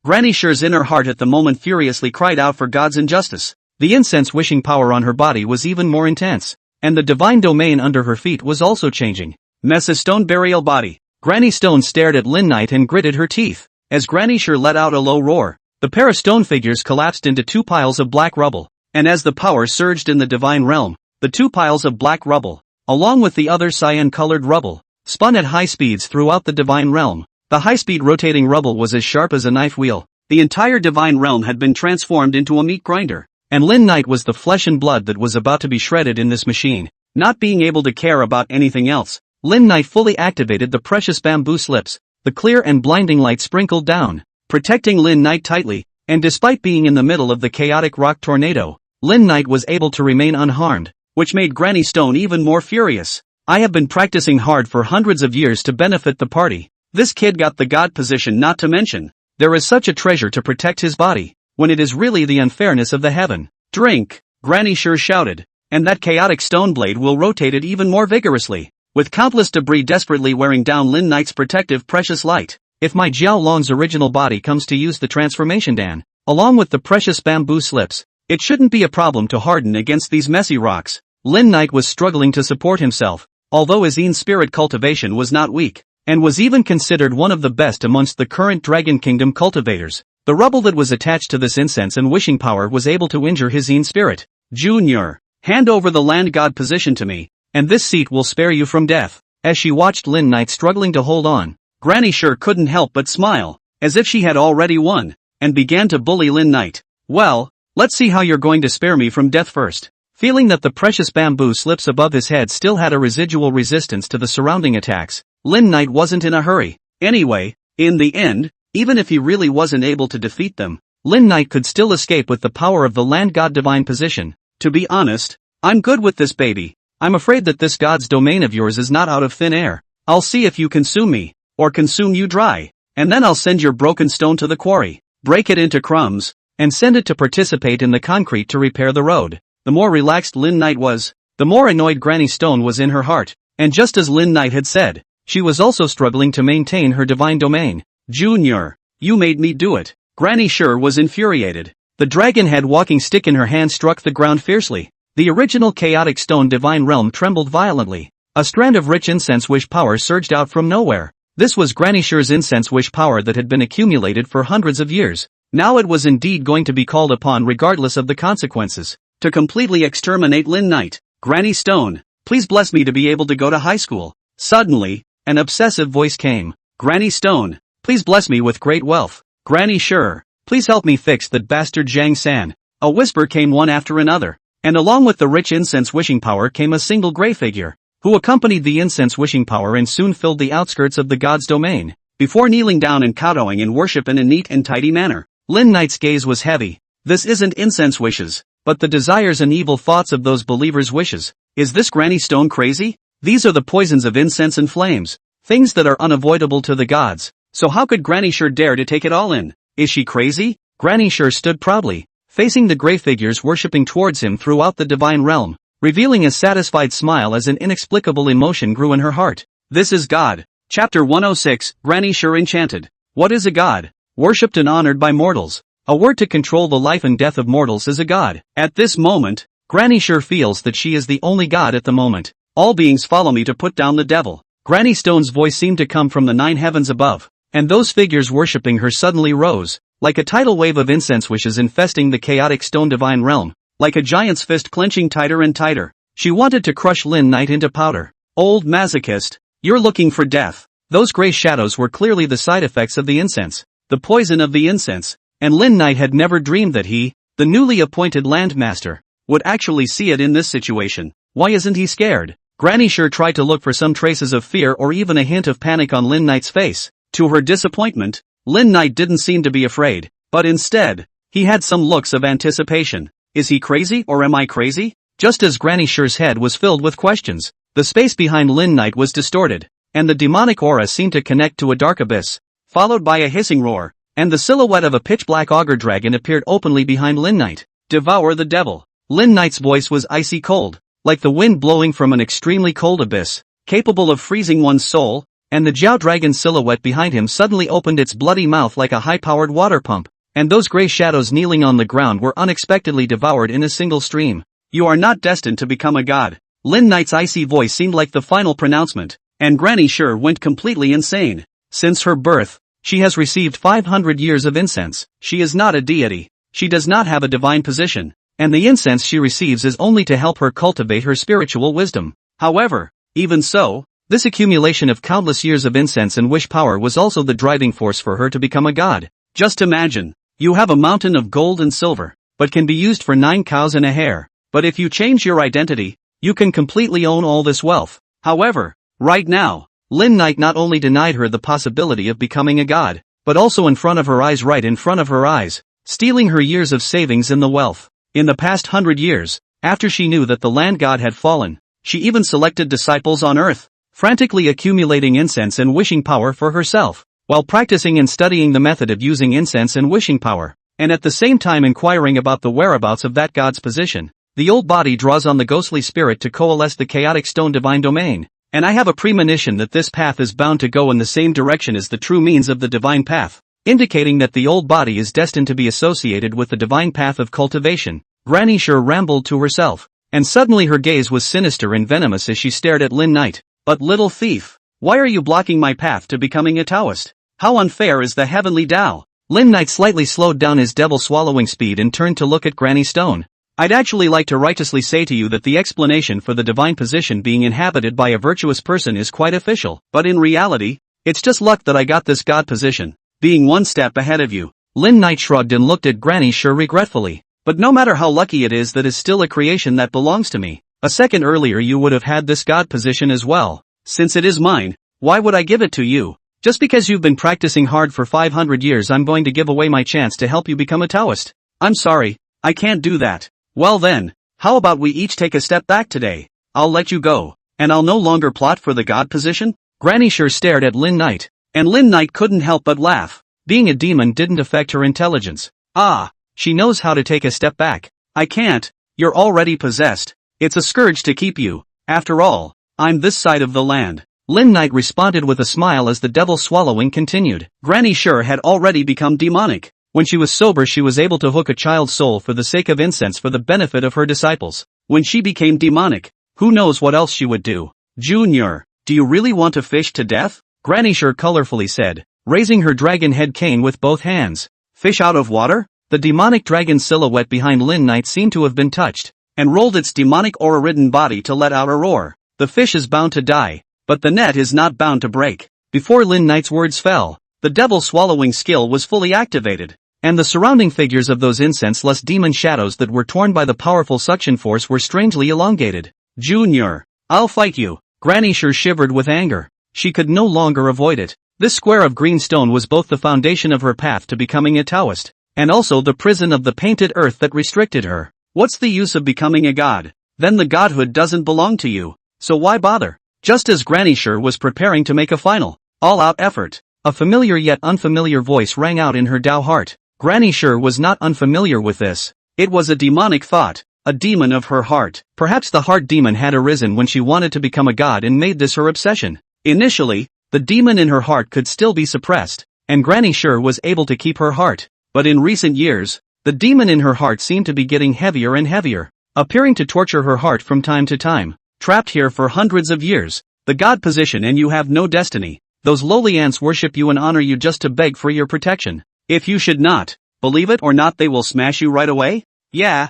Granny Sure's inner heart at the moment furiously cried out for God's injustice. The incense wishing power on her body was even more intense, and the divine domain under her feet was also changing. Mesa Stone burial body. Granny Stone stared at Lin Knight and gritted her teeth. As Granny Sure let out a low roar, the pair of stone figures collapsed into 2 piles of black rubble, and as the power surged in the divine realm, the 2 piles of black rubble, along with the other cyan-colored rubble, spun at high speeds throughout the divine realm. The high-speed rotating rubble was as sharp as a knife wheel. The entire divine realm had been transformed into a meat grinder, and Lin Knight was the flesh and blood that was about to be shredded in this machine. Not being able to care about anything else, Lin Knight fully activated the precious bamboo slips. The clear and blinding light sprinkled down, protecting Lin Knight tightly, and despite being in the middle of the chaotic rock tornado, Lin Knight was able to remain unharmed, which made Granny Stone even more furious. I have been practicing hard for hundreds of years to benefit the party. This kid got the god position not to mention. There is such a treasure to protect his body, when it is really the unfairness of the heaven. Drink, Granny Sure shouted, and that chaotic stone blade will rotate it even more vigorously, with countless debris desperately wearing down Lin Knight's protective precious light. If my Jiao Long's original body comes to use the transformation dan, along with the precious bamboo slips, it shouldn't be a problem to harden against these messy rocks. Lin Knight was struggling to support himself, although his Yin spirit cultivation was not weak, and was even considered one of the best amongst the current Dragon Kingdom cultivators. The rubble that was attached to this incense and wishing power was able to injure his Yin spirit. Junior, hand over the land god position to me, and this seat will spare you from death. As she watched Lin Knight struggling to hold on, Granny Sure couldn't help but smile, as if she had already won, and began to bully Lin Knight. Well, let's see how you're going to spare me from death first. Feeling that the precious bamboo slips above his head still had a residual resistance to the surrounding attacks, Lin Knight wasn't in a hurry. Anyway, in the end, even if he really wasn't able to defeat them, Lin Knight could still escape with the power of the land god divine position. To be honest, I'm good with this baby. I'm afraid that this god's domain of yours is not out of thin air. I'll see if you consume me, or consume you dry, and then I'll send your broken stone to the quarry, break it into crumbs, and send it to participate in the concrete to repair the road. The more relaxed Lin Knight was, the more annoyed Granny Stone was in her heart, and just as Lin Knight had said, she was also struggling to maintain her divine domain. Junior, you made me do it. Granny sure was infuriated. The dragon-head walking stick in her hand struck the ground fiercely. The original chaotic stone divine realm trembled violently. A strand of rich incense wish power surged out from nowhere. This was Granny Sure's incense wish power that had been accumulated for hundreds of years. Now it was indeed going to be called upon regardless of the consequences, to completely exterminate Lin Knight. Granny Stone, please bless me to be able to go to high school. Suddenly, an obsessive voice came. Granny Stone, please bless me with great wealth. Granny Sure, please help me fix that bastard Zhang San. A whisper came one after another. And along with the rich incense wishing power came a single gray figure, who accompanied the incense wishing power and soon filled the outskirts of the god's domain, before kneeling down and kowtowing in worship in a neat and tidy manner. Lin Knight's gaze was heavy. This isn't incense wishes, but the desires and evil thoughts of those believers' wishes. Is this Granny Stone crazy? These are the poisons of incense and flames, things that are unavoidable to the gods, so how could Granny Sure dare to take it all in? Is she crazy? Granny Sure stood proudly, facing the gray figures worshipping towards him throughout the divine realm, revealing a satisfied smile as an inexplicable emotion grew in her heart. This is God. Chapter 106, Granny Sure Enchanted. What is a god? Worshipped and honored by mortals. A word to control the life and death of mortals is a god. At this moment, Granny Sure feels that she is the only god at the moment. All beings follow me to put down the devil. Granny Stone's voice seemed to come from the 9 heavens above, and those figures worshipping her suddenly rose, like a tidal wave of incense wishes infesting the chaotic stone divine realm, like a giant's fist clenching tighter and tighter. She wanted to crush Lin Knight into powder. Old masochist, you're looking for death. Those gray shadows were clearly the side effects of the incense, the poison of the incense, and Lin Knight had never dreamed that he, the newly appointed landmaster, would actually see it in this situation. Why isn't he scared? Granny Sure tried to look for some traces of fear or even a hint of panic on Lin Knight's face. To her disappointment, Lin Knight didn't seem to be afraid, but instead, he had some looks of anticipation. Is he crazy or am I crazy? Just as Granny Sure's head was filled with questions, the space behind Lin Knight was distorted, and the demonic aura seemed to connect to a dark abyss, followed by a hissing roar, and the silhouette of a pitch-black auger dragon appeared openly behind Lin Knight. Devour the devil. Lin Knight's voice was icy cold, like the wind blowing from an extremely cold abyss, capable of freezing one's soul, and the Jiao dragon silhouette behind him suddenly opened its bloody mouth like a high-powered water pump, and those gray shadows kneeling on the ground were unexpectedly devoured in a single stream. You are not destined to become a god. Lin Knight's icy voice seemed like the final pronouncement, and Granny Sure went completely insane. Since her birth, she has received 500 years of incense. She is not a deity. She does not have a divine position, and the incense she receives is only to help her cultivate her spiritual wisdom. However, even so, this accumulation of countless years of incense and wish power was also the driving force for her to become a god. Just imagine, you have a mountain of gold and silver, but can be used for 9 cows and a hare. But if you change your identity, you can completely own all this wealth. However, right now, Lin Knight not only denied her the possibility of becoming a god, but also in front of her eyes, right in front of her eyes, stealing her years of savings in the wealth. In the past 100 years, after she knew that the land god had fallen, she even selected disciples on earth, frantically accumulating incense and wishing power for herself, while practicing and studying the method of using incense and wishing power, and at the same time inquiring about the whereabouts of that god's position. The old body draws on the ghostly spirit to coalesce the chaotic stone divine domain, and I have a premonition that this path is bound to go in the same direction as the true means of the divine path, indicating that the old body is destined to be associated with the divine path of cultivation. Granny Sure rambled to herself, and suddenly her gaze was sinister and venomous as she stared at Lin Knight. But little thief, why are you blocking my path to becoming a Taoist? How unfair is the heavenly Tao? Lin Knight slightly slowed down his devil-swallowing speed and turned to look at Granny Stone. I'd actually like to righteously say to you that the explanation for the divine position being inhabited by a virtuous person is quite official, but in reality, it's just luck that I got this god position, being one step ahead of you. Lin Knight shrugged and looked at Granny Sure regretfully. But no matter how lucky it is, that is still a creation that belongs to me. A second earlier you would have had this god position as well. Since it is mine, why would I give it to you? Just because you've been practicing hard for 500 years, I'm going to give away my chance to help you become a Taoist. I'm sorry, I can't do that. Well then, How about we each take a step back today? I'll let you go, and I'll no longer plot for the god position? Granny sure stared at Lin Knight, and Lin Knight couldn't help but laugh. Being a demon didn't affect her intelligence. Ah, she knows how to take a step back. I can't, you're already possessed. It's a scourge to keep you. After all, I'm this side of the land. Lin Knight responded with a smile as the devil swallowing continued. Granny sure had already become demonic. When she was sober she was able to hook a child's soul for the sake of incense for the benefit of her disciples. When she became demonic, who knows what else she would do. Junior, do you really want to fish to death? Granny sure colorfully said, raising her dragon head cane with both hands. Fish out of water? The demonic dragon silhouette behind Lin Knight seemed to have been touched, and rolled its demonic aura-ridden body to let out a roar. The fish is bound to die, but the net is not bound to break. Before Lin Knight's words fell, the devil swallowing skill was fully activated, and the surrounding figures of those incense-less demon shadows that were torn by the powerful suction force were strangely elongated. Junior, I'll fight you. Granny sure shivered with anger. She could no longer avoid it. This square of green stone was both the foundation of her path to becoming a Taoist, and also the prison of the painted earth that restricted her. What's the use of becoming a god? Then the godhood doesn't belong to you, so why bother? Just as Granny sure was preparing to make a final, all-out effort, a familiar yet unfamiliar voice rang out in her Tao heart. Granny sure was not unfamiliar with this. It was a demonic thought, a demon of her heart. Perhaps the heart demon had arisen when she wanted to become a god and made this her obsession. Initially, the demon in her heart could still be suppressed, and Granny sure was able to keep her heart. But in recent years, the demon in her heart seemed to be getting heavier and heavier, appearing to torture her heart from time to time. Trapped here for hundreds of years, the god position and you have no destiny. Those lowly ants worship you and honor you just to beg for your protection. If you should not, believe it or not, they will smash you right away. Yeah,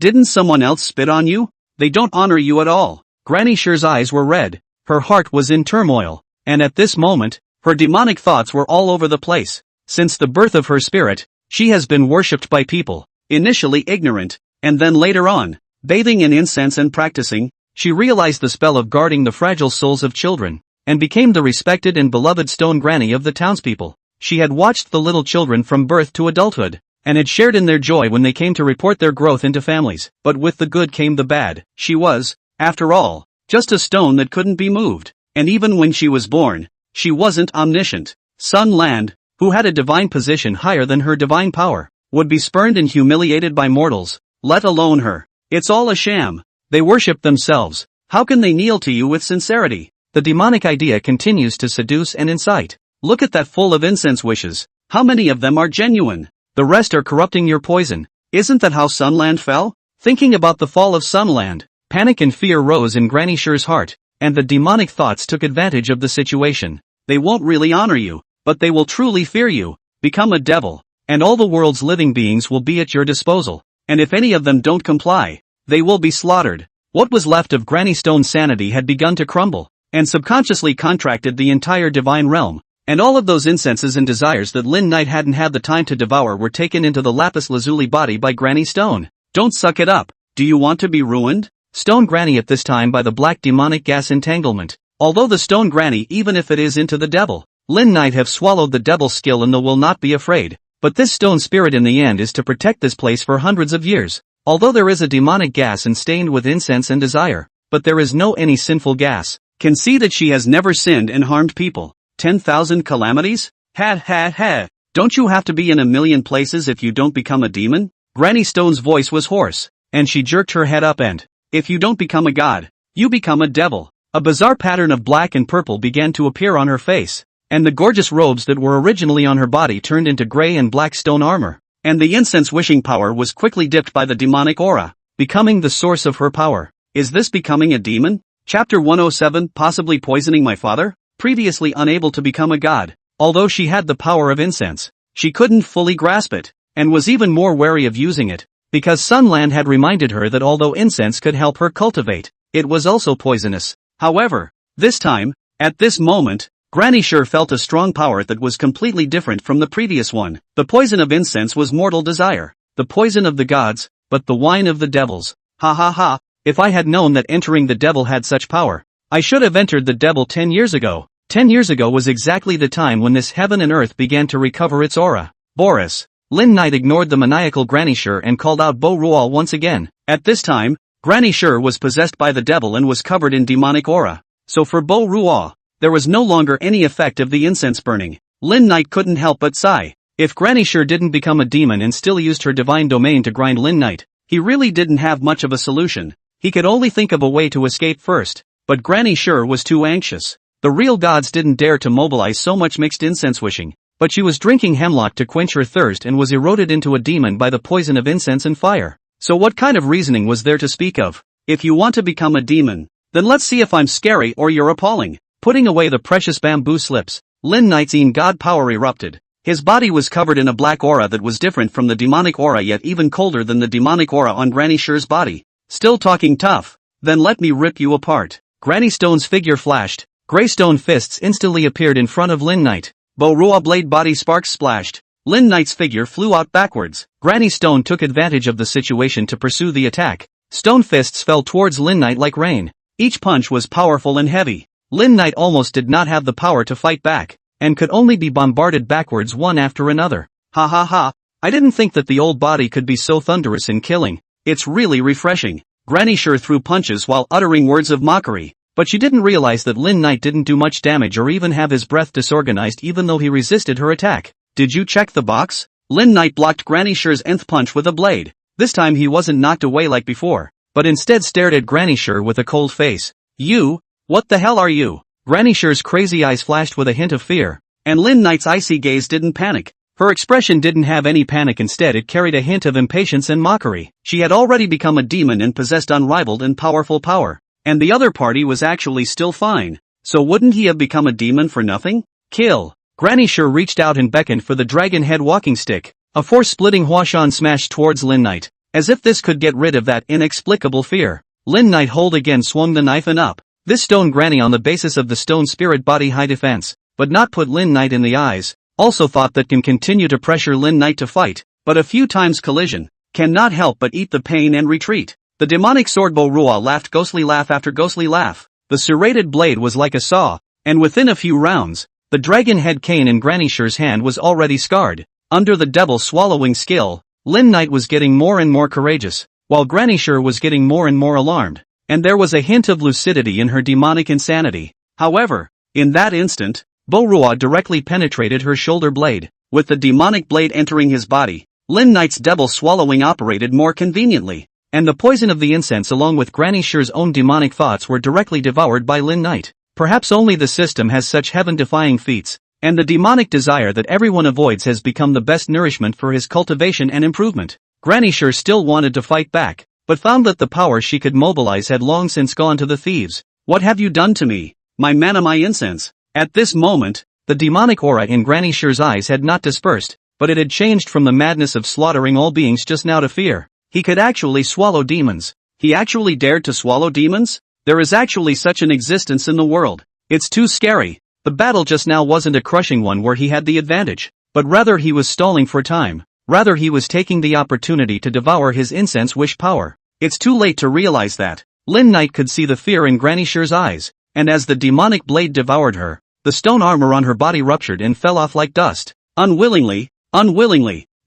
didn't someone else spit on you? They don't honor you at all. Granny sure's eyes were red, her heart was in turmoil, and at this moment, her demonic thoughts were all over the place. Since the birth of her spirit, she has been worshipped by people, initially ignorant, and then later on, bathing in incense and practicing. She realized the spell of guarding the fragile souls of children, and became the respected and beloved stone granny of the townspeople. She had watched the little children from birth to adulthood, and had shared in their joy when they came to report their growth into families. But with the good came the bad. She was, after all, just a stone that couldn't be moved, and even when she was born, she wasn't omniscient. Sun Land, who had a divine position higher than her divine power, would be spurned and humiliated by mortals, let alone her. It's all a sham. They worship themselves. How can they kneel to you with sincerity? The demonic idea continues to seduce and incite. Look at that full of incense wishes. How many of them are genuine? The rest are corrupting your poison. Isn't that how Sunland fell? Thinking about the fall of Sunland, panic and fear rose in Granny sure's heart, and the demonic thoughts took advantage of the situation. They won't really honor you, but they will truly fear you. Become a devil, and all the world's living beings will be at your disposal. And if any of them don't comply, they will be slaughtered. What was left of Granny Stone's sanity had begun to crumble, and subconsciously contracted the entire divine realm. And all of those incenses and desires that Lin Knight hadn't had the time to devour were taken into the lapis lazuli body by Granny Stone. Don't suck it up. Do you want to be ruined? Stone Granny at this time by the black demonic gas entanglement. Although the Stone Granny, even if it is into the devil, Lin Knight have swallowed the devil's skill and will not be afraid. But this stone spirit in the end is to protect this place for hundreds of years. Although there is a demonic gas and stained with incense and desire, but there is no any sinful gas. Can see that she has never sinned and harmed people. 10,000 calamities? Ha. Don't you have to be in a million places if you don't become a demon? Granny Stone's voice was hoarse, and she jerked her head up and, if you don't become a god, you become a devil. A bizarre pattern of black and purple began to appear on her face, and the gorgeous robes that were originally on her body turned into gray and black stone armor, and the incense wishing power was quickly dipped by the demonic aura, becoming the source of her power. Is this becoming a demon? Chapter 107, possibly poisoning my father? Previously unable to become a god, although she had the power of incense, she couldn't fully grasp it, and was even more wary of using it, because Sunland had reminded her that although incense could help her cultivate, it was also poisonous. However, this time, at this moment, Granny sure felt a strong power that was completely different from the previous one. The poison of incense was mortal desire, the poison of the gods, but the wine of the devils. Ha. If I had known that entering the devil had such power, I should have entered the devil 10 years ago. 10 years ago was exactly the time when this heaven and earth began to recover its aura. Boris, Lin Knight ignored the maniacal Granny Sure and called out Bo Rual once again. At this time, Granny Sure was possessed by the devil and was covered in demonic aura. So for Bo Rual, there was no longer any effect of the incense burning. Lin Knight couldn't help but sigh. If Granny Sure didn't become a demon and still used her divine domain to grind Lin Knight, he really didn't have much of a solution. He could only think of a way to escape first, but Granny Sure was too anxious. The real gods didn't dare to mobilize so much mixed incense wishing, but she was drinking hemlock to quench her thirst and was eroded into a demon by the poison of incense and fire. So what kind of reasoning was there to speak of? If you want to become a demon, then let's see if I'm scary or you're appalling. Putting away the precious bamboo slips, Lin Knight's god power erupted. His body was covered in a black aura that was different from the demonic aura yet even colder than the demonic aura on Granny Sure's body. Still talking tough? Then let me rip you apart. Granny Stone's figure flashed. Grey stone fists instantly appeared in front of Lin Knight. Bo Rual blade body sparks splashed. Lin Knight's figure flew out backwards. Granny Stone took advantage of the situation to pursue the attack. Stone fists fell towards Lin Knight like rain. Each punch was powerful and heavy. Lin Knight almost did not have the power to fight back, and could only be bombarded backwards one after another. Ha ha ha, I didn't think that the old body could be so thunderous in killing. It's really refreshing. Granny Sure threw punches while uttering words of mockery, but she didn't realize that Lin Knight didn't do much damage or even have his breath disorganized even though he resisted her attack. Did you check the box? Lin Knight blocked Granny Sure's nth punch with a blade. This time he wasn't knocked away like before, but instead stared at Granny Sure with a cold face. You? What the hell are you? Granny Sure's crazy eyes flashed with a hint of fear, and Lin Knight's icy gaze didn't panic. Her expression didn't have any panic, instead it carried a hint of impatience and mockery. She had already become a demon and possessed unrivaled and powerful power, and the other party was actually still fine. So wouldn't he have become a demon for nothing? Kill! Granny Sure reached out and beckoned for the dragon head walking stick. A force-splitting Huashan smashed towards Lin Knight, as if this could get rid of that inexplicable fear. Lin Knight hold again swung the knife and up. This stone granny on the basis of the stone spirit body high defense, but not put Lin Knight in the eyes, also thought that can continue to pressure Lin Knight to fight, but a few times collision, cannot help but eat the pain and retreat. The demonic sword Bo Rual laughed ghostly laugh after ghostly laugh. The serrated blade was like a saw, and within a few rounds, the dragon head cane in Granny Sure's hand was already scarred. Under the devil swallowing skill, Lin Knight was getting more and more courageous, while Granny Sure was getting more and more alarmed, and there was a hint of lucidity in her demonic insanity. However, in that instant, Bo Rual directly penetrated her shoulder blade. With the demonic blade entering his body, Lin Knight's devil swallowing operated more conveniently, and the poison of the incense along with Granny Sure's own demonic thoughts were directly devoured by Lin Knight. Perhaps only the system has such heaven-defying feats, and the demonic desire that everyone avoids has become the best nourishment for his cultivation and improvement. Granny Sure still wanted to fight back, but found that the power she could mobilize had long since gone to the thieves. What have you done to me? My mana, my incense. At this moment, the demonic aura in Granny Sure's eyes had not dispersed, but it had changed from the madness of slaughtering all beings just now to fear. He could actually swallow demons. He actually dared to swallow demons? There is actually such an existence in the world. It's too scary. The battle just now wasn't a crushing one where he had the advantage, but rather he was stalling for time. Rather he was taking the opportunity to devour his incense wish power. It's too late to realize that. Lin Knight could see the fear in Granny Sure's eyes, and as the demonic blade devoured her, the stone armor on her body ruptured and fell off like dust. Unwillingly,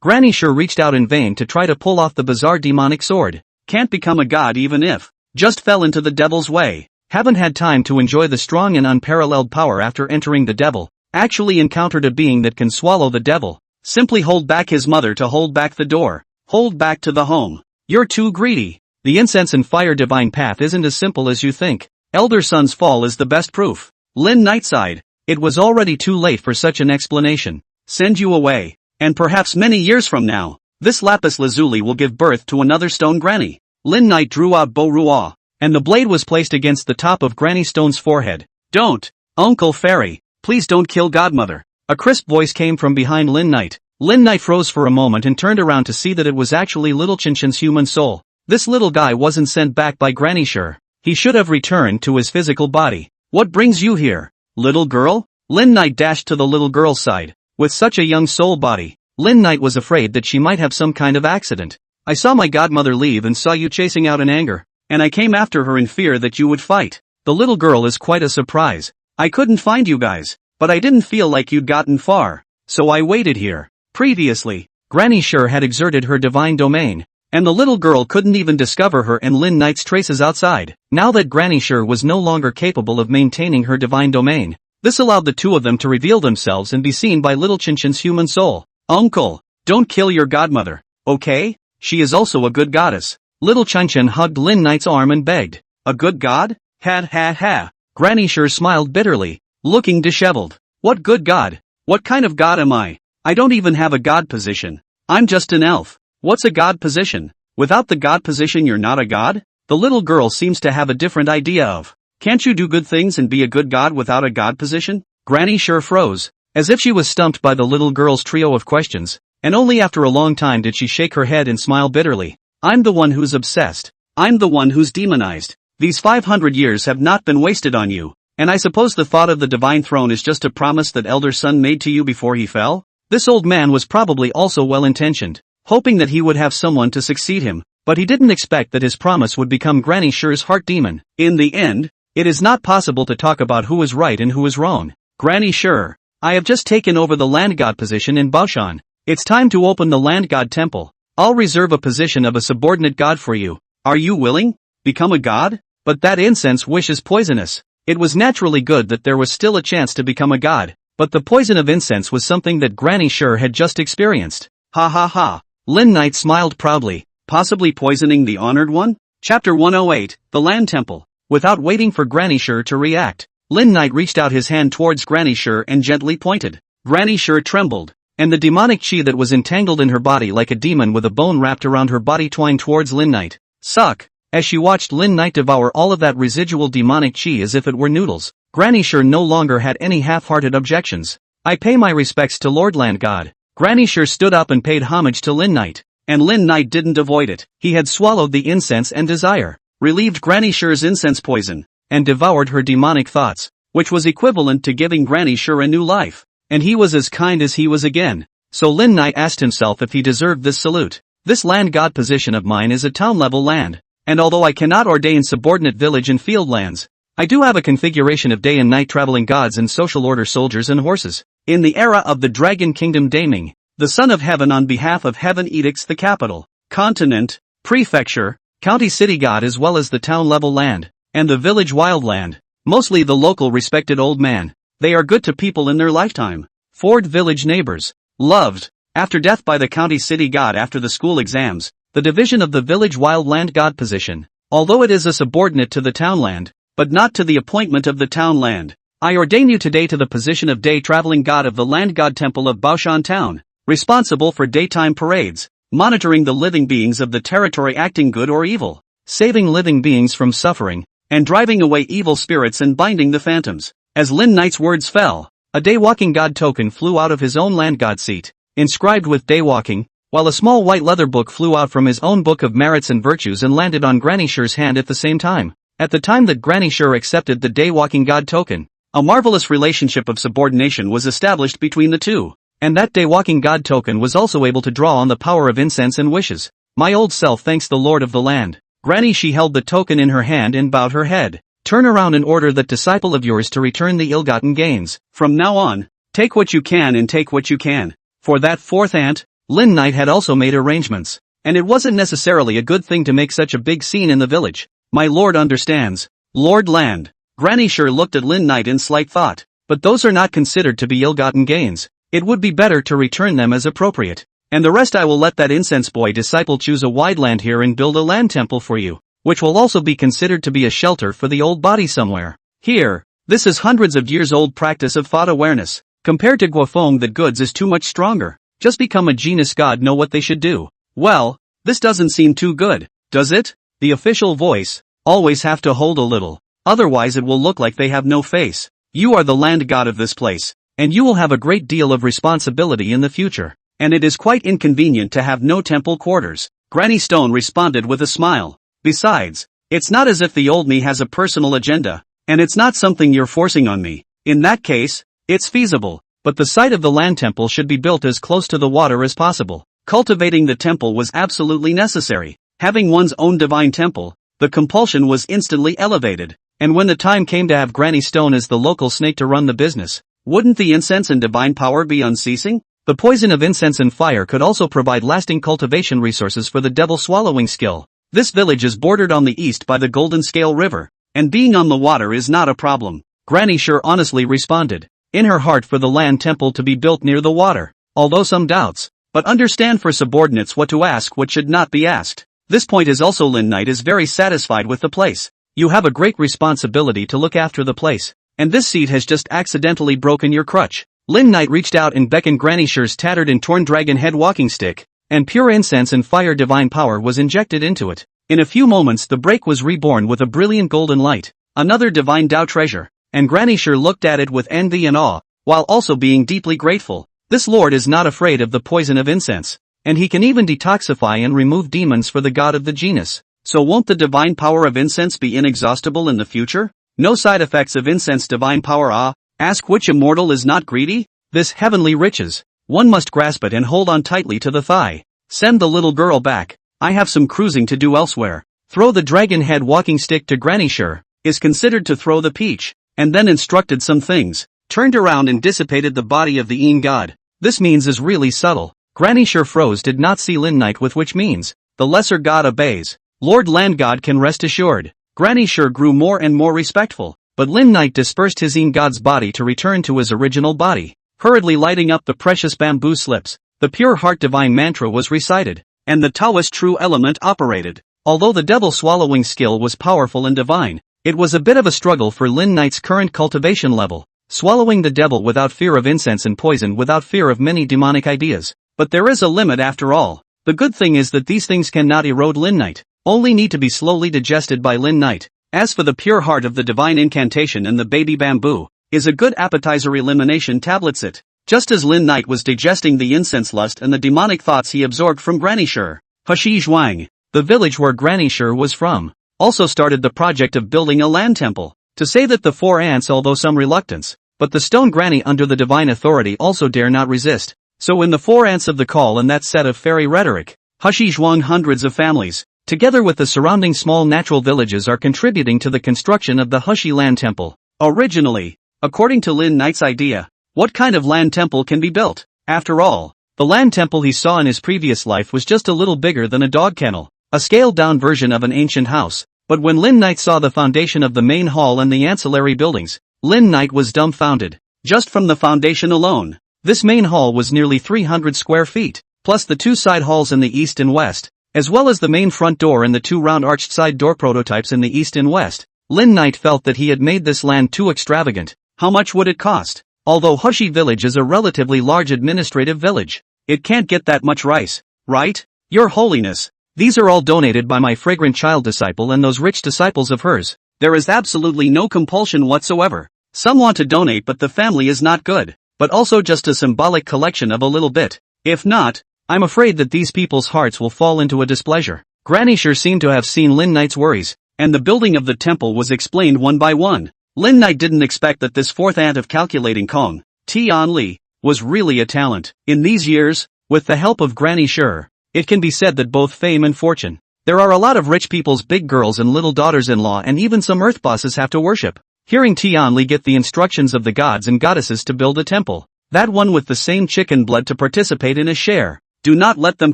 Granny Sure reached out in vain to try to pull off the bizarre demonic sword. Can't become a god even if. Just fell into the devil's way. Haven't had time to enjoy the strong and unparalleled power after entering the devil. Actually encountered a being that can swallow the devil. Simply hold back his mother to hold back the door. Hold back to the home. You're too greedy. The incense and fire divine path isn't as simple as you think. Elder Sun's fall is the best proof. Lin Knight sighed. It was already too late for such an explanation. Send you away. And perhaps many years from now, this lapis lazuli will give birth to another stone granny. Lin Knight drew out Bo Rual, and the blade was placed against the top of Granny Stone's forehead. Don't, Uncle Fairy, please don't kill Godmother. A crisp voice came from behind Lin Knight. Lin Knight froze for a moment and turned around to see that it was actually Little Chinchin's human soul. This little guy wasn't sent back by Granny Sure. He should have returned to his physical body. What brings you here? Little girl? Lin Knight dashed to the little girl's side. With such a young soul body, Lin Knight was afraid that she might have some kind of accident. I saw my godmother leave and saw you chasing out in anger, and I came after her in fear that you would fight. The little girl is quite a surprise. I couldn't find you guys, but I didn't feel like you'd gotten far, so I waited here. Previously, Granny sure had exerted her divine domain, and the little girl couldn't even discover her and Lin Knight's traces outside. Now that Granny sure was no longer capable of maintaining her divine domain, this allowed the two of them to reveal themselves and be seen by little Chinchin's human soul. Uncle, don't kill your godmother, okay? She is also a good goddess. Little Chinchin hugged Lin Knight's arm and begged. A good god? Ha ha ha. Granny sure smiled bitterly, looking disheveled. What good god? What kind of god am I? I don't even have a god position. I'm just an elf. What's a god position? Without the god position you're not a god? The little girl seems to have a different idea of. Can't you do good things and be a good god without a god position? Granny sure froze, as if she was stumped by the little girl's trio of questions, and only after a long time did she shake her head and smile bitterly. I'm the one who's obsessed. I'm the one who's demonized. These 500 years have not been wasted on you, and I suppose the thought of the divine throne is just a promise that elder son made to you before he fell? This old man was probably also well-intentioned, hoping that he would have someone to succeed him, but he didn't expect that his promise would become Granny Sure's heart demon. In the end, it is not possible to talk about who is right and who is wrong. Granny Sure, I have just taken over the land god position in Baoshan. It's time to open the land god temple. I'll reserve a position of a subordinate god for you. Are you willing? Become a god? But that incense wish is poisonous. It was naturally good that there was still a chance to become a god, but the poison of incense was something that Granny Sure had just experienced. Ha ha ha. Lin Knight smiled proudly. Possibly poisoning the honored one? Chapter 108, The Land Temple. Without waiting for Granny Sure to react, Lin Knight reached out his hand towards Granny Sure and gently pointed. Granny Sure trembled, and the demonic chi that was entangled in her body like a demon with a bone wrapped around her body twined towards Lin Knight. Suck! As she watched Lin Knight devour all of that residual demonic chi as if it were noodles, Granny Sure no longer had any half-hearted objections. I pay my respects to Lord Land God. Granny Sure stood up and paid homage to Lin Knight, and Lin Knight didn't avoid it. He had swallowed the incense and desire, relieved Granny Sure's incense poison, and devoured her demonic thoughts, which was equivalent to giving Granny Sure a new life. And he was as kind as he was again. So Lin Knight asked himself if he deserved this salute. This land god position of mine is a town-level land, and although I cannot ordain subordinate village and field lands, I do have a configuration of day and night traveling gods and social order soldiers and horses. In the era of the Dragon Kingdom Daming, the Son of Heaven on behalf of Heaven edicts the capital, continent, prefecture, county city god as well as the town-level land, and the village wildland, mostly the local respected old man. They are good to people in their lifetime. Ford village neighbors. Loved. After death by the county city god after the school exams, the division of the village wildland god position, although it is a subordinate to the townland, but not to the appointment of the townland. I ordain you today to the position of day traveling god of the land god temple of Baoshan town, responsible for daytime parades, monitoring the living beings of the territory acting good or evil, saving living beings from suffering, and driving away evil spirits and binding the phantoms. As Lin Knight's words fell, a daywalking god token flew out of his own land god seat, inscribed with daywalking, while a small white leather book flew out from his own book of merits and virtues and landed on Granny Sure's hand at the same time. At the time that Granny Sure accepted the daywalking god token, a marvelous relationship of subordination was established between the two, and that daywalking god token was also able to draw on the power of incense and wishes. My old self thanks the Lord of the land. Granny she held the token in her hand and bowed her head. Turn around and order that disciple of yours to return the ill-gotten gains. From now on, take what you can and take what you can. For that fourth aunt, Lin Knight had also made arrangements, and it wasn't necessarily a good thing to make such a big scene in the village. My lord understands. Lord Land. Granny Sure looked at Lin Knight in slight thought. But those are not considered to be ill-gotten gains. It would be better to return them as appropriate. And the rest I will let that incense boy disciple choose a wide land here and build a land temple for you, which will also be considered to be a shelter for the old body somewhere. Here, this is hundreds of years old practice of thought awareness. Compared to Guofeng that goods is too much stronger. Just become a genius god know what they should do. Well, this doesn't seem too good, does it? The official voice. Always have to hold a little, otherwise it will look like they have no face. You are the land god of this place, and you will have a great deal of responsibility in the future, and it is quite inconvenient to have no temple quarters. Granny Stone responded with a smile. Besides, it's not as if the old me has a personal agenda, and it's not something you're forcing on me. In that case, it's feasible, but the site of the land temple should be built as close to the water as possible. Cultivating the temple was absolutely necessary. Having one's own divine temple, the compulsion was instantly elevated, and when the time came to have Granny Stone as the local snake to run the business, wouldn't the incense and divine power be unceasing? The poison of incense and fire could also provide lasting cultivation resources for the devil swallowing skill. This village is bordered on the east by the Golden Scale River, and being on the water is not a problem. Granny sure honestly responded, in her heart for the land temple to be built near the water, although some doubts, but understand for subordinates what to ask, what should not be asked. This point is also Lin Knight is very satisfied with the place. You have a great responsibility to look after the place, and this seed has just accidentally broken your crutch. Lin Knight reached out and beckoned Granny Sure's tattered and torn dragon head walking stick, and pure incense and fire divine power was injected into it. In a few moments the break was reborn with a brilliant golden light, another divine Tao treasure, and Granny Sure looked at it with envy and awe, while also being deeply grateful. This lord is not afraid of the poison of incense, and he can even detoxify and remove demons for the god of the genus. So won't the divine power of incense be inexhaustible in the future? No side effects of incense divine power. Ask which immortal is not greedy? This heavenly riches. One must grasp it and hold on tightly to the thigh. Send the little girl back. I have some cruising to do elsewhere. Throw the dragon head walking stick to Granny Sure, is considered to throw the peach, and then instructed some things, turned around and dissipated the body of the Een god. This means is really subtle. Granny Sure froze did not see Lin Knight with which means, the lesser god obeys. Lord Land God can rest assured. Granny Sure grew more and more respectful. But Lin Knight dispersed his Een god's body to return to his original body. Hurriedly lighting up the precious bamboo slips, the pure heart divine mantra was recited, and the Taoist true element operated. Although the devil swallowing skill was powerful and divine, it was a bit of a struggle for Lin Knight's current cultivation level, swallowing the devil without fear of incense and poison without fear of many demonic ideas. But there is a limit after all. The good thing is that these things cannot erode Lin Knight, only need to be slowly digested by Lin Knight. As for the pure heart of the divine incantation and the baby bamboo, is a good appetizer elimination tablets it. Just as Lin Knight was digesting the incense lust and the demonic thoughts he absorbed from Granny Sure, Hashi Zhuang, the village where Granny Sure was from, also started the project of building a land temple. To say that the four ants although some reluctance, but the stone granny under the divine authority also dare not resist. So in the four ants of the call and that set of fairy rhetoric, Hashi Zhuang hundreds of families, together with the surrounding small natural villages are contributing to the construction of the Hushi Land Temple. Originally, according to Lin Knight's idea, what kind of land temple can be built? After all, the land temple he saw in his previous life was just a little bigger than a dog kennel, a scaled-down version of an ancient house. But when Lin Knight saw the foundation of the main hall and the ancillary buildings, Lin Knight was dumbfounded. Just from the foundation alone, this main hall was nearly 300 square feet, plus the two side halls in the east and west, as well as the main front door and the two round arched side door prototypes in the east and west. Lin Knight felt that he had made this land too extravagant. How much would it cost? Although Hushi village is a relatively large administrative village, it can't get that much rice, right? Your Holiness, these are all donated by my fragrant child disciple and those rich disciples of hers. There is absolutely no compulsion whatsoever. Some want to donate but the family is not good, but also just a symbolic collection of a little bit. If not, I'm afraid that these people's hearts will fall into a displeasure. Granny Sure seemed to have seen Lin Knight's worries, and the building of the temple was explained one by one. Lin Knight didn't expect that this fourth aunt of calculating Kong, Tian Li, was really a talent. In these years, with the help of Granny Sure, it can be said that both fame and fortune. There are a lot of rich people's big girls and little daughters-in-law and even some earth bosses have to worship. Hearing Tian Li get the instructions of the gods and goddesses to build a temple, that one with the same chicken blood to participate in a share. Do not let them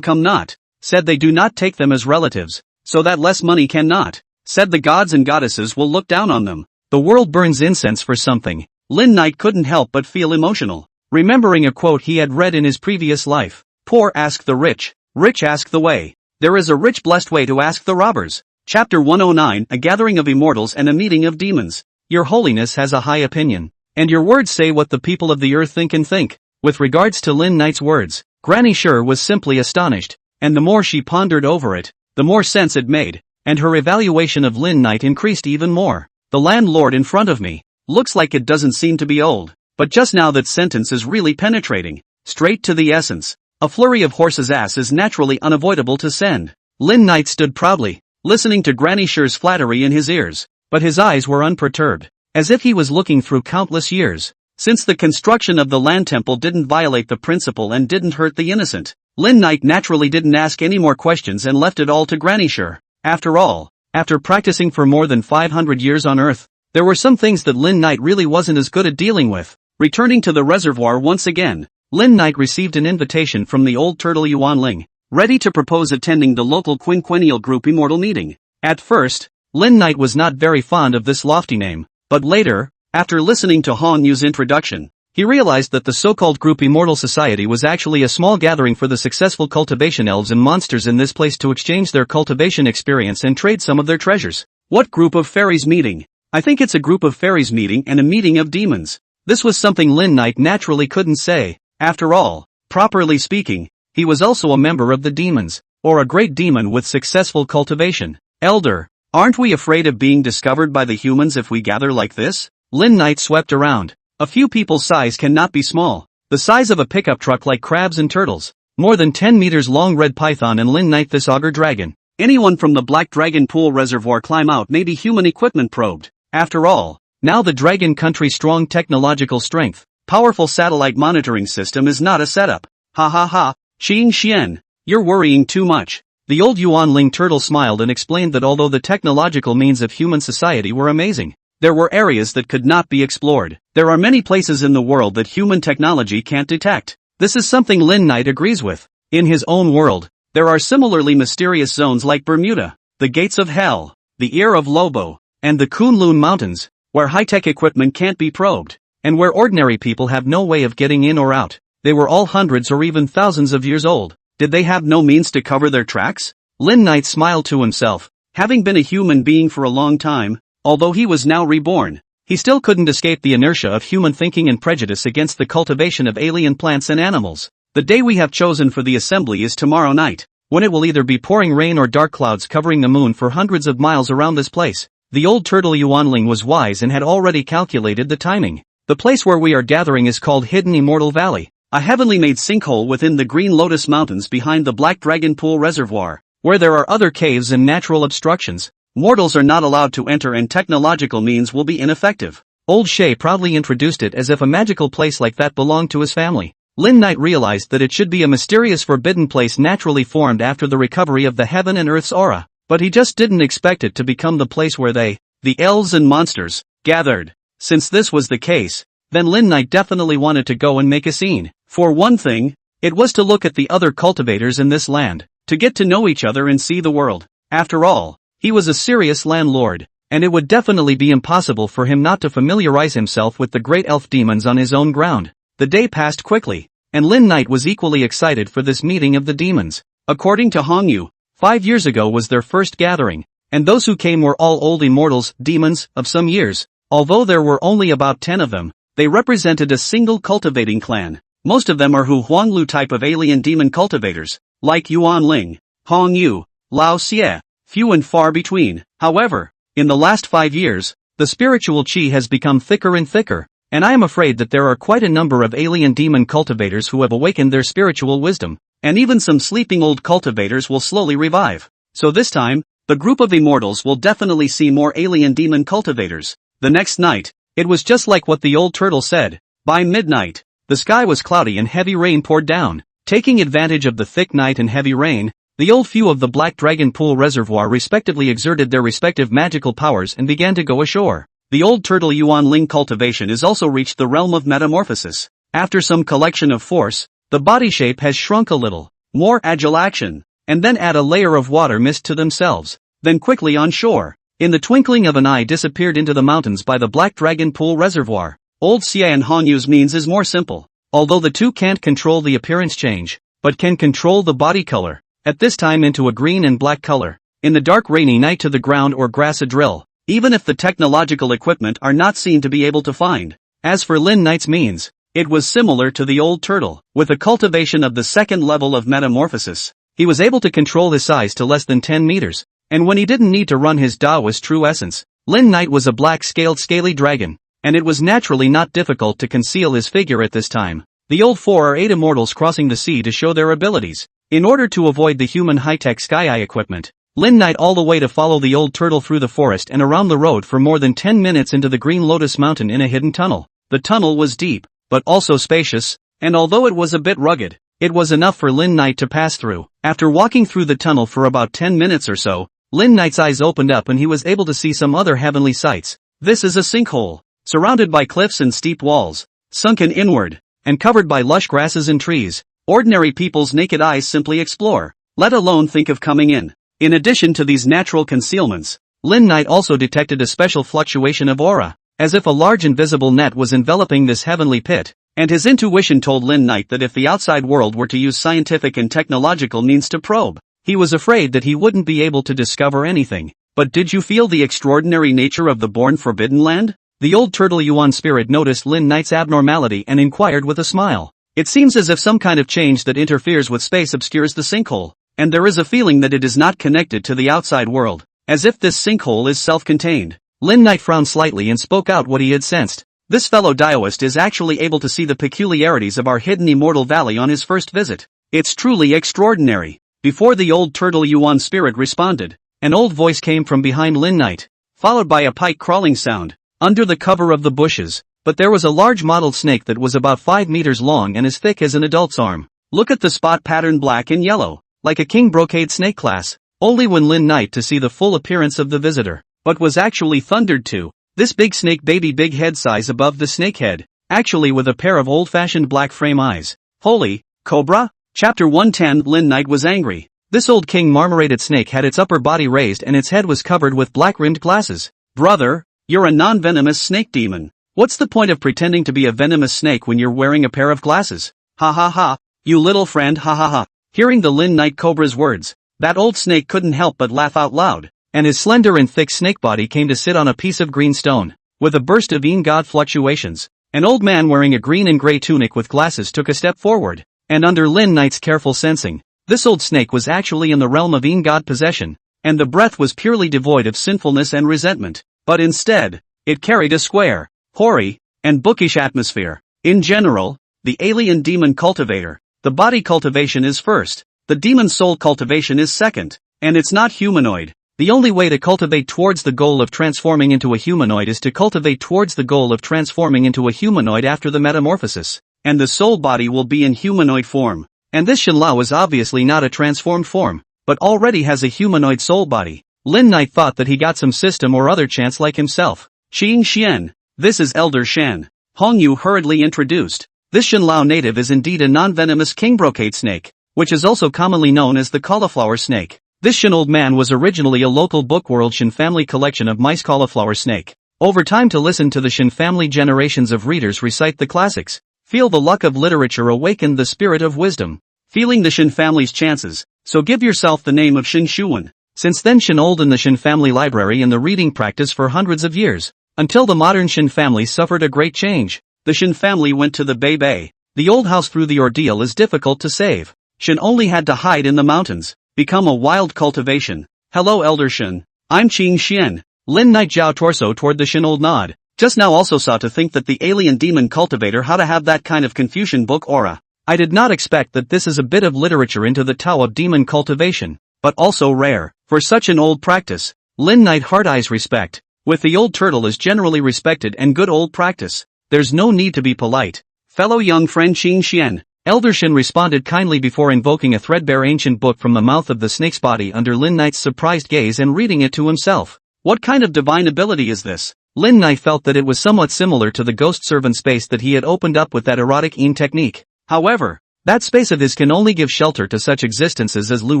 come not, said they do not take them as relatives, so that less money cannot, said the gods and goddesses will look down on them. The world burns incense for something. Lin Knight couldn't help but feel emotional, remembering a quote he had read in his previous life. Poor ask the rich ask the way. There is a rich blessed way to ask the robbers. Chapter 109, a gathering of immortals and a meeting of demons. Your Holiness has a high opinion, and your words say what the people of the earth think and think. With regards to Lin Knight's words, Granny Sure was simply astonished, and the more she pondered over it, the more sense it made, and her evaluation of Lin Knight increased even more. The landlord in front of me, looks like it doesn't seem to be old, but just now that sentence is really penetrating, straight to the essence. A flurry of horse's ass is naturally unavoidable to send. Lin Knight stood proudly, listening to Granny Sure's flattery in his ears, but his eyes were unperturbed, as if he was looking through countless years. Since the construction of the land temple didn't violate the principle and didn't hurt the innocent, Lin Knight naturally didn't ask any more questions and left it all to Granny Sure. After all, after practicing for more than 500 years on Earth, there were some things that Lin Knight really wasn't as good at dealing with. Returning to the reservoir once again, Lin Knight received an invitation from the old turtle Yuan Ling, ready to propose attending the local quinquennial group immortal meeting. At first, Lin Knight was not very fond of this lofty name, but later, after listening to Hong Yu's introduction, he realized that the so-called group Immortal Society was actually a small gathering for the successful cultivation elves and monsters in this place to exchange their cultivation experience and trade some of their treasures. What group of fairies meeting? I think it's a group of fairies meeting and a meeting of demons. This was something Lin Knight naturally couldn't say. After all, properly speaking, he was also a member of the demons, or a great demon with successful cultivation. Elder, aren't we afraid of being discovered by the humans if we gather like this? Lin Knight swept around. A few people's size cannot be small. The size of a pickup truck like crabs and turtles. More than 10 meters long red python and Lin Knight this auger dragon. Anyone from the Black Dragon Pool Reservoir climb out may be human equipment probed. After all, now the Dragon Country's strong technological strength, powerful satellite monitoring system is not a setup. Ha ha ha, Qing Xian, you're worrying too much. The old Yuan Ling turtle smiled and explained that although the technological means of human society were amazing, there were areas that could not be explored. There are many places in the world that human technology can't detect. This is something Lin Knight agrees with. In his own world, there are similarly mysterious zones like Bermuda, the Gates of Hell, the Ear of Lobo, and the Kunlun Mountains, where high-tech equipment can't be probed, and where ordinary people have no way of getting in or out. They were all hundreds or even thousands of years old. Did they have no means to cover their tracks? Lin Knight smiled to himself. Having been a human being for a long time, although he was now reborn, he still couldn't escape the inertia of human thinking and prejudice against the cultivation of alien plants and animals. The day we have chosen for the assembly is tomorrow night, when it will either be pouring rain or dark clouds covering the moon for hundreds of miles around this place. The old turtle Yuan Ling was wise and had already calculated the timing. The place where we are gathering is called Hidden Immortal Valley, a heavenly made sinkhole within the Green Lotus Mountains behind the Black Dragon Pool Reservoir, where there are other caves and natural obstructions. Mortals are not allowed to enter and technological means will be ineffective. Old Shay proudly introduced it as if a magical place like that belonged to his family. Lin Knight realized that it should be a mysterious forbidden place naturally formed after the recovery of the heaven and earth's aura, but he just didn't expect it to become the place where they, the elves and monsters, gathered. Since this was the case, then Lin Knight definitely wanted to go and make a scene. For one thing, it was to look at the other cultivators in this land, to get to know each other and see the world. After all, he was a serious landlord, and it would definitely be impossible for him not to familiarize himself with the great elf demons on his own ground. The day passed quickly, and Lin Knight was equally excited for this meeting of the demons. According to Hong Yu, 5 years ago was their first gathering, and those who came were all old immortals, demons, of some years. Although there were only about 10 of them, they represented a single cultivating clan. Most of them are Hu Huanglu type of alien demon cultivators, like Yuan Ling, Hong Yu, Lao Xie, few and far between. However, in the last 5 years, the spiritual qi has become thicker and thicker, and I am afraid that there are quite a number of alien demon cultivators who have awakened their spiritual wisdom, and even some sleeping old cultivators will slowly revive. So this time, the group of immortals will definitely see more alien demon cultivators. The next night, it was just like what the old turtle said. By midnight, the sky was cloudy and heavy rain poured down. Taking advantage of the thick night and heavy rain, the old few of the Black Dragon Pool Reservoir respectively exerted their respective magical powers and began to go ashore. The old turtle Yuan Ling cultivation has also reached the realm of metamorphosis. After some collection of force, the body shape has shrunk a little. More agile action, and then add a layer of water mist to themselves. Then quickly on shore, in the twinkling of an eye disappeared into the mountains by the Black Dragon Pool Reservoir. Old Xie and Han Yu's means is more simple. Although the two can't control the appearance change, but can control the body color. At this time into a green and black color. In the dark rainy night to the ground or grass a drill. Even if the technological equipment are not seen to be able to find. As for Lin Knight's means, it was similar to the old turtle. With a cultivation of the second level of metamorphosis, he was able to control his size to less than 10 meters. And when he didn't need to run his Daoist true essence, Lin Knight was a black-scaled scaly dragon, and it was naturally not difficult to conceal his figure at this time. The old 4 or 8 immortals crossing the sea to show their abilities. In order to avoid the human high-tech sky-eye equipment, Lin Knight all the way to follow the old turtle through the forest and around the road for more than 10 minutes into the Green Lotus Mountain in a hidden tunnel. The tunnel was deep, but also spacious, and although it was a bit rugged, it was enough for Lin Knight to pass through. After walking through the tunnel for about 10 minutes or so, Lin Knight's eyes opened up and he was able to see some other heavenly sights. This is a sinkhole, surrounded by cliffs and steep walls, sunken inward. and covered by lush grasses and trees. Ordinary people's naked eyes simply explore, let alone think of coming in. In addition to these natural concealments, Lin Knight also detected a special fluctuation of aura, as if a large invisible net was enveloping this heavenly pit. And his intuition told Lin Knight that if the outside world were to use scientific and technological means to probe, he was afraid that he wouldn't be able to discover anything. But did you feel the extraordinary nature of the born forbidden land? The old turtle Yuan spirit noticed Lin Knight's abnormality and inquired with a smile. It seems as if some kind of change that interferes with space obscures the sinkhole, and there is a feeling that it is not connected to the outside world, as if this sinkhole is self-contained. Lin Knight frowned slightly and spoke out what he had sensed. This fellow Daoist is actually able to see the peculiarities of our hidden immortal valley on his first visit. It's truly extraordinary. Before the old turtle Yuan spirit responded, an old voice came from behind Lin Knight, followed by a pike crawling sound, under the cover of the bushes. But there was a large mottled snake that was about 5 meters long and as thick as an adult's arm. Look at the spot pattern black and yellow, like a king brocade snake class. Only when Lin Knight to see the full appearance of the visitor, but was actually thundered to. This big snake baby big head size above the snake head, actually with a pair of old-fashioned black frame eyes. Holy, Cobra? Chapter 110. Lin Knight was angry. This old king marmorated snake had its upper body raised and its head was covered with black-rimmed glasses. Brother, you're a non-venomous snake demon. What's the point of pretending to be a venomous snake when you're wearing a pair of glasses? Ha ha ha, you little friend, ha ha ha. Hearing the Lin Knight Cobra's words, that old snake couldn't help but laugh out loud. And his slender and thick snake body came to sit on a piece of green stone. With a burst of God fluctuations, an old man wearing a green and gray tunic with glasses took a step forward, and under Lin Knight's careful sensing, this old snake was actually in the realm of God possession, and the breath was purely devoid of sinfulness and resentment, but instead, it carried a square, hoary, and bookish atmosphere. In general, the alien demon cultivator, the body cultivation is first, the demon soul cultivation is second, and it's not humanoid. The only way to cultivate towards the goal of transforming into a humanoid is to cultivate towards the goal of transforming into a humanoid after the metamorphosis, and the soul body will be in humanoid form. And this Shenlao is obviously not a transformed form, but already has a humanoid soul body. Lin Knight thought that he got some system or other chance like himself. Qing Xian, this is Elder Shan. Hong Yu hurriedly introduced. This Shenlao native is indeed a non-venomous king brocade snake, which is also commonly known as the cauliflower snake. This Shen old man was originally a local bookworld Shen family collection of mice cauliflower snake. Over time to listen to the Shen family generations of readers recite the classics, feel the luck of literature awaken the spirit of wisdom. Feeling the Shen family's chances, so give yourself the name of Shen Shuan. Since then Shen old in the Shen family library and the reading practice for hundreds of years, until the modern Shen family suffered a great change. The Shen family went to the Bei. The old house through the ordeal is difficult to save. Shen only had to hide in the mountains. Become a wild cultivation. Hello Elder Shen. I'm Qing Xian. Lin Knight Jiao torso toward the Shen old nod. Just now also saw to think that the alien demon cultivator how to have that kind of Confucian book aura. I did not expect that this is a bit of literature into the Tao of demon cultivation, but also rare, for such an old practice. Lin Knight hard eyes respect. With the old turtle is generally respected and good old practice. There's no need to be polite. Fellow young friend Qing Xian. Elder Shen responded kindly before invoking a threadbare ancient book from the mouth of the snake's body under Lin Knight's surprised gaze and reading it to himself. What kind of divine ability is this? Lin Knight felt that it was somewhat similar to the ghost servant space that he had opened up with that erotic technique. However, that space of his can only give shelter to such existences as Lu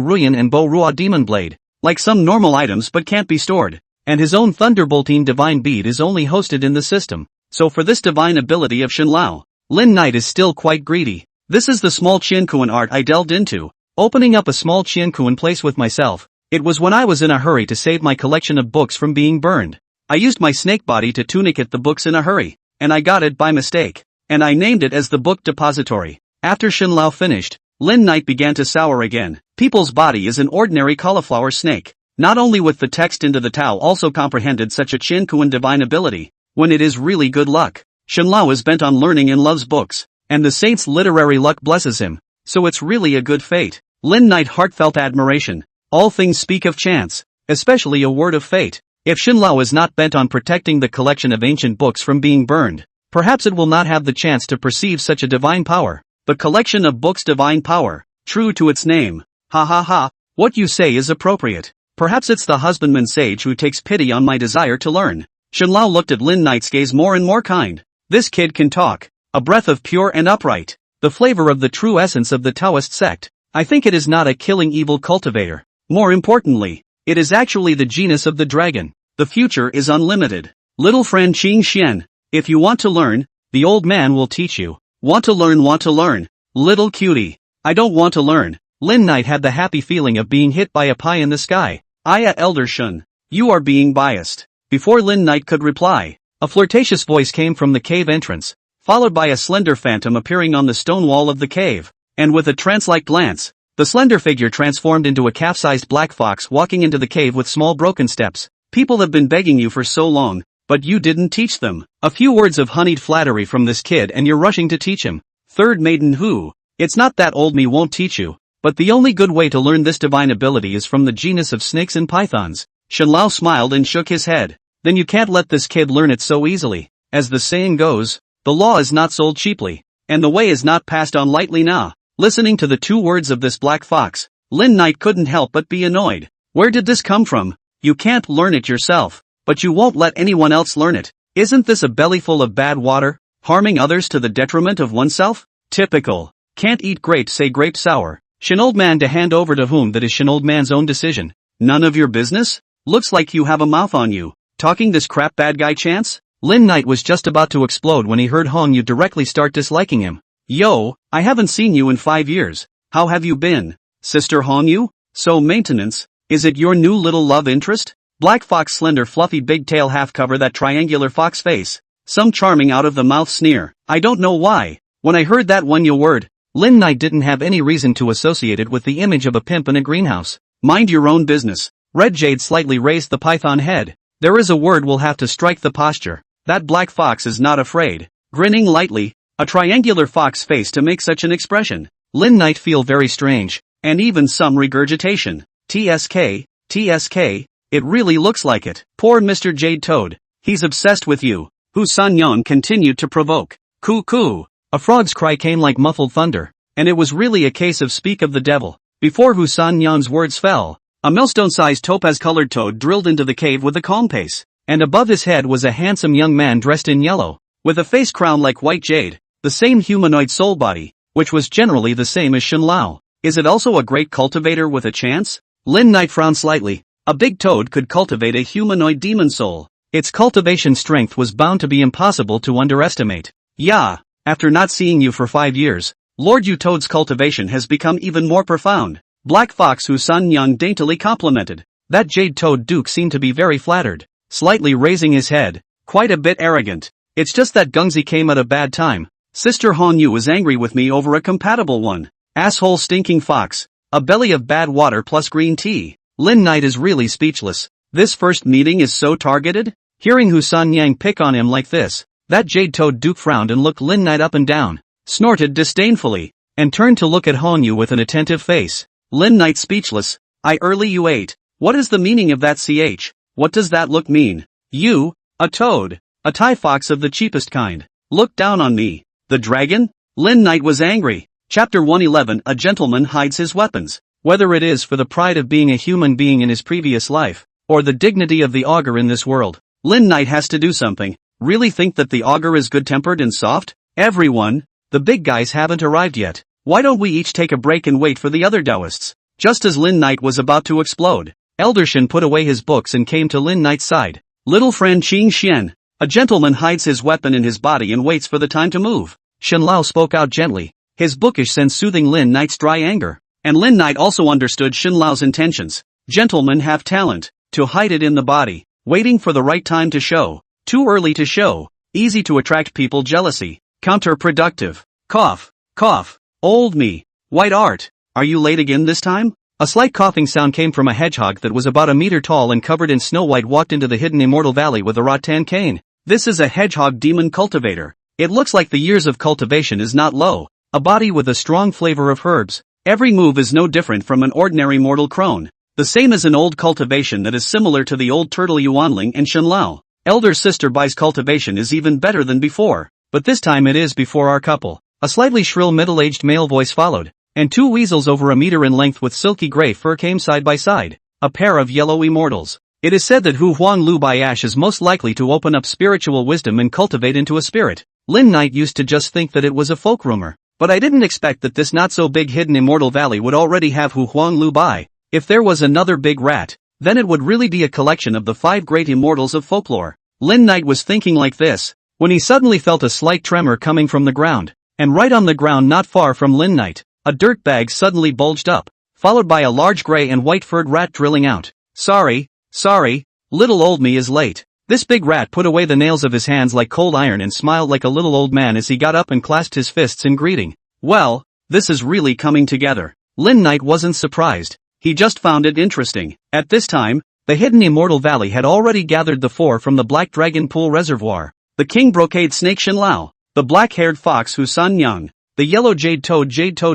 Ruyan and Bo Rua Demon Blade, like some normal items but can't be stored, and his own Thunderboltine divine bead is only hosted in the system. So for this divine ability of Shenlao, Lin Knight is still quite greedy. This is the small Qiankuan art I delved into. Opening up a small Qiankuan place with myself. It was when I was in a hurry to save my collection of books from being burned. I used my snake body to tunicate the books in a hurry, and I got it by mistake, and I named it as the book depository. After Shenlao finished, Lin Knight began to sour again. People's body is an ordinary cauliflower snake. Not only with the text into the Tao also comprehended such a Qiankuan divine ability, when it is really good luck. Shenlao is bent on learning and loves books. And the saint's literary luck blesses him, so it's really a good fate. Lin Knight heartfelt admiration. All things speak of chance, especially a word of fate. If Shenlao is not bent on protecting the collection of ancient books from being burned, perhaps it will not have the chance to perceive such a divine power. The collection of books divine power, true to its name. Ha ha ha, what you say is appropriate. Perhaps it's the husbandman sage who takes pity on my desire to learn. Shenlao looked at Lin Knight's gaze more and more kind. This kid can talk. A breath of pure and upright. The flavor of the true essence of the Taoist sect. I think it is not a killing evil cultivator. More importantly, it is actually the genus of the dragon. The future is unlimited. Little friend Qing Xian, if you want to learn, the old man will teach you. Want to learn. Little cutie. I don't want to learn. Lin Knight had the happy feeling of being hit by a pie in the sky. Aya Elder Shun. You are being biased. Before Lin Knight could reply, a flirtatious voice came from the cave entrance, followed by a slender phantom appearing on the stone wall of the cave, and with a trance-like glance, the slender figure transformed into a calf-sized black fox walking into the cave with small broken steps. People have been begging you for so long, but you didn't teach them. A few words of honeyed flattery from this kid and you're rushing to teach him. Third maiden who? It's not that old me won't teach you, but the only good way to learn this divine ability is from the genus of snakes and pythons. Shenlao smiled and shook his head. Then you can't let this kid learn it so easily. As the saying goes, the law is not sold cheaply, and the way is not passed on lightly now. Listening to the 2 words of this black fox, Lin Knight couldn't help but be annoyed. Where did this come from? You can't learn it yourself, but you won't let anyone else learn it. Isn't this a bellyful of bad water, harming others to the detriment of oneself? Typical. Can't eat grapes say grape sour. Shin old man to hand over to whom that is Shin old man's own decision. None of your business? Looks like you have a mouth on you. Talking this crap bad guy chance? Lin Knight was just about to explode when he heard Hong Yu directly start disliking him. Yo, I haven't seen you in 5 years. How have you been? Sister Hong Yu? So maintenance, is it your new little love interest? Black fox slender fluffy big tail half cover that triangular fox face. Some charming out of the mouth sneer. I don't know why. When I heard that one word, Lin Knight didn't have any reason to associate it with the image of a pimp in a greenhouse. Mind your own business. Red Jade slightly raised the python head. There is a word will have to strike the posture. That black fox is not afraid. Grinning lightly, a triangular fox face to make such an expression. Lin Knight feel very strange, and even some regurgitation. TSK, it really looks like it. Poor Mr. Jade Toad. He's obsessed with you. Hu San Yang continued to provoke. Coo coo. A frog's cry came like muffled thunder, and it was really a case of speak of the devil. Before Hu San Yang's words fell, a millstone-sized topaz-colored toad drilled into the cave with a calm pace, and above his head was a handsome young man dressed in yellow, with a face crowned like white jade, the same humanoid soul body, which was generally the same as Shen Lao. Is it also a great cultivator with a chance? Lin Knight frowned slightly. A big toad could cultivate a humanoid demon soul. Its cultivation strength was bound to be impossible to underestimate. Yeah, after not seeing you for 5 years, Lord Yu Toad's cultivation has become even more profound. Black Fox Hu San Yang daintily complimented. That Jade Toad Duke seemed to be very flattered, slightly raising his head, quite a bit arrogant. It's just that Gungzi came at a bad time. Sister Han Yu was angry with me over a compatible one. Asshole stinking fox. A belly of bad water plus green tea. Lin Knight is really speechless. This first meeting is so targeted? Hearing Hu San Yang pick on him like this, that Jade Toad Duke frowned and looked Lin Knight up and down, snorted disdainfully, and turned to look at Han Yu with an attentive face. Lin Knight speechless. I early you ate. What is the meaning of that ch? What does that look mean? You, a toad, a Thai fox of the cheapest kind, look down on me. The dragon? Lin Knight was angry. Chapter 111. A gentleman hides his weapons. Whether it is for the pride of being a human being in his previous life, or the dignity of the augur in this world, Lin Knight has to do something. Really think that the augur is good-tempered and soft? Everyone, the big guys haven't arrived yet. Why don't we each take a break and wait for the other Taoists? Just as Lin Knight was about to explode, Elder Shen put away his books and came to Lin Knight's side. Little friend Qing Xian, a gentleman hides his weapon in his body and waits for the time to move. Shen Lao spoke out gently, his bookish sense soothing Lin Knight's dry anger. And Lin Knight also understood Shen Lao's intentions. Gentlemen have talent, to hide it in the body, waiting for the right time to show, too early to show, easy to attract people jealousy, counterproductive. Cough, cough, old me, white art, are you late again this time? A slight coughing sound came from a hedgehog that was about a meter tall and covered in snow white walked into the hidden immortal valley with a rattan cane. This is a hedgehog demon cultivator. It looks like the years of cultivation is not low, a body with a strong flavor of herbs. Every move is no different from an ordinary mortal crone. The same as an old cultivation that is similar to the old turtle Yuanling and Shen Lao. Elder sister Bai's cultivation is even better than before, but this time it is before our couple. A slightly shrill middle-aged male voice followed, and 2 weasels over a meter in length with silky gray fur came side by side, a pair of yellow immortals. It is said that Hu Huang Lu Baiash is most likely to open up spiritual wisdom and cultivate into a spirit. Lin Knight used to just think that it was a folk rumor, but I didn't expect that this not-so-big hidden immortal valley would already have Hu Huang Lu Bai. If there was another big rat, then it would really be a collection of the 5 great immortals of folklore. Lin Knight was thinking like this, when he suddenly felt a slight tremor coming from the ground, and right on the ground not far from Lin Knight, a dirt bag suddenly bulged up, followed by a large gray and white furred rat drilling out. Sorry, little old me is late. This big rat put away the nails of his hands like cold iron and smiled like a little old man as he got up and clasped his fists in greeting. Well, this is really coming together. Lin Knight wasn't surprised. He just found it interesting. At this time, the hidden immortal valley had already gathered the 4 from the Black Dragon Pool Reservoir. The King Brocade Snake Shenlao, the black-haired fox Hu San Yang, the yellow Jade Toad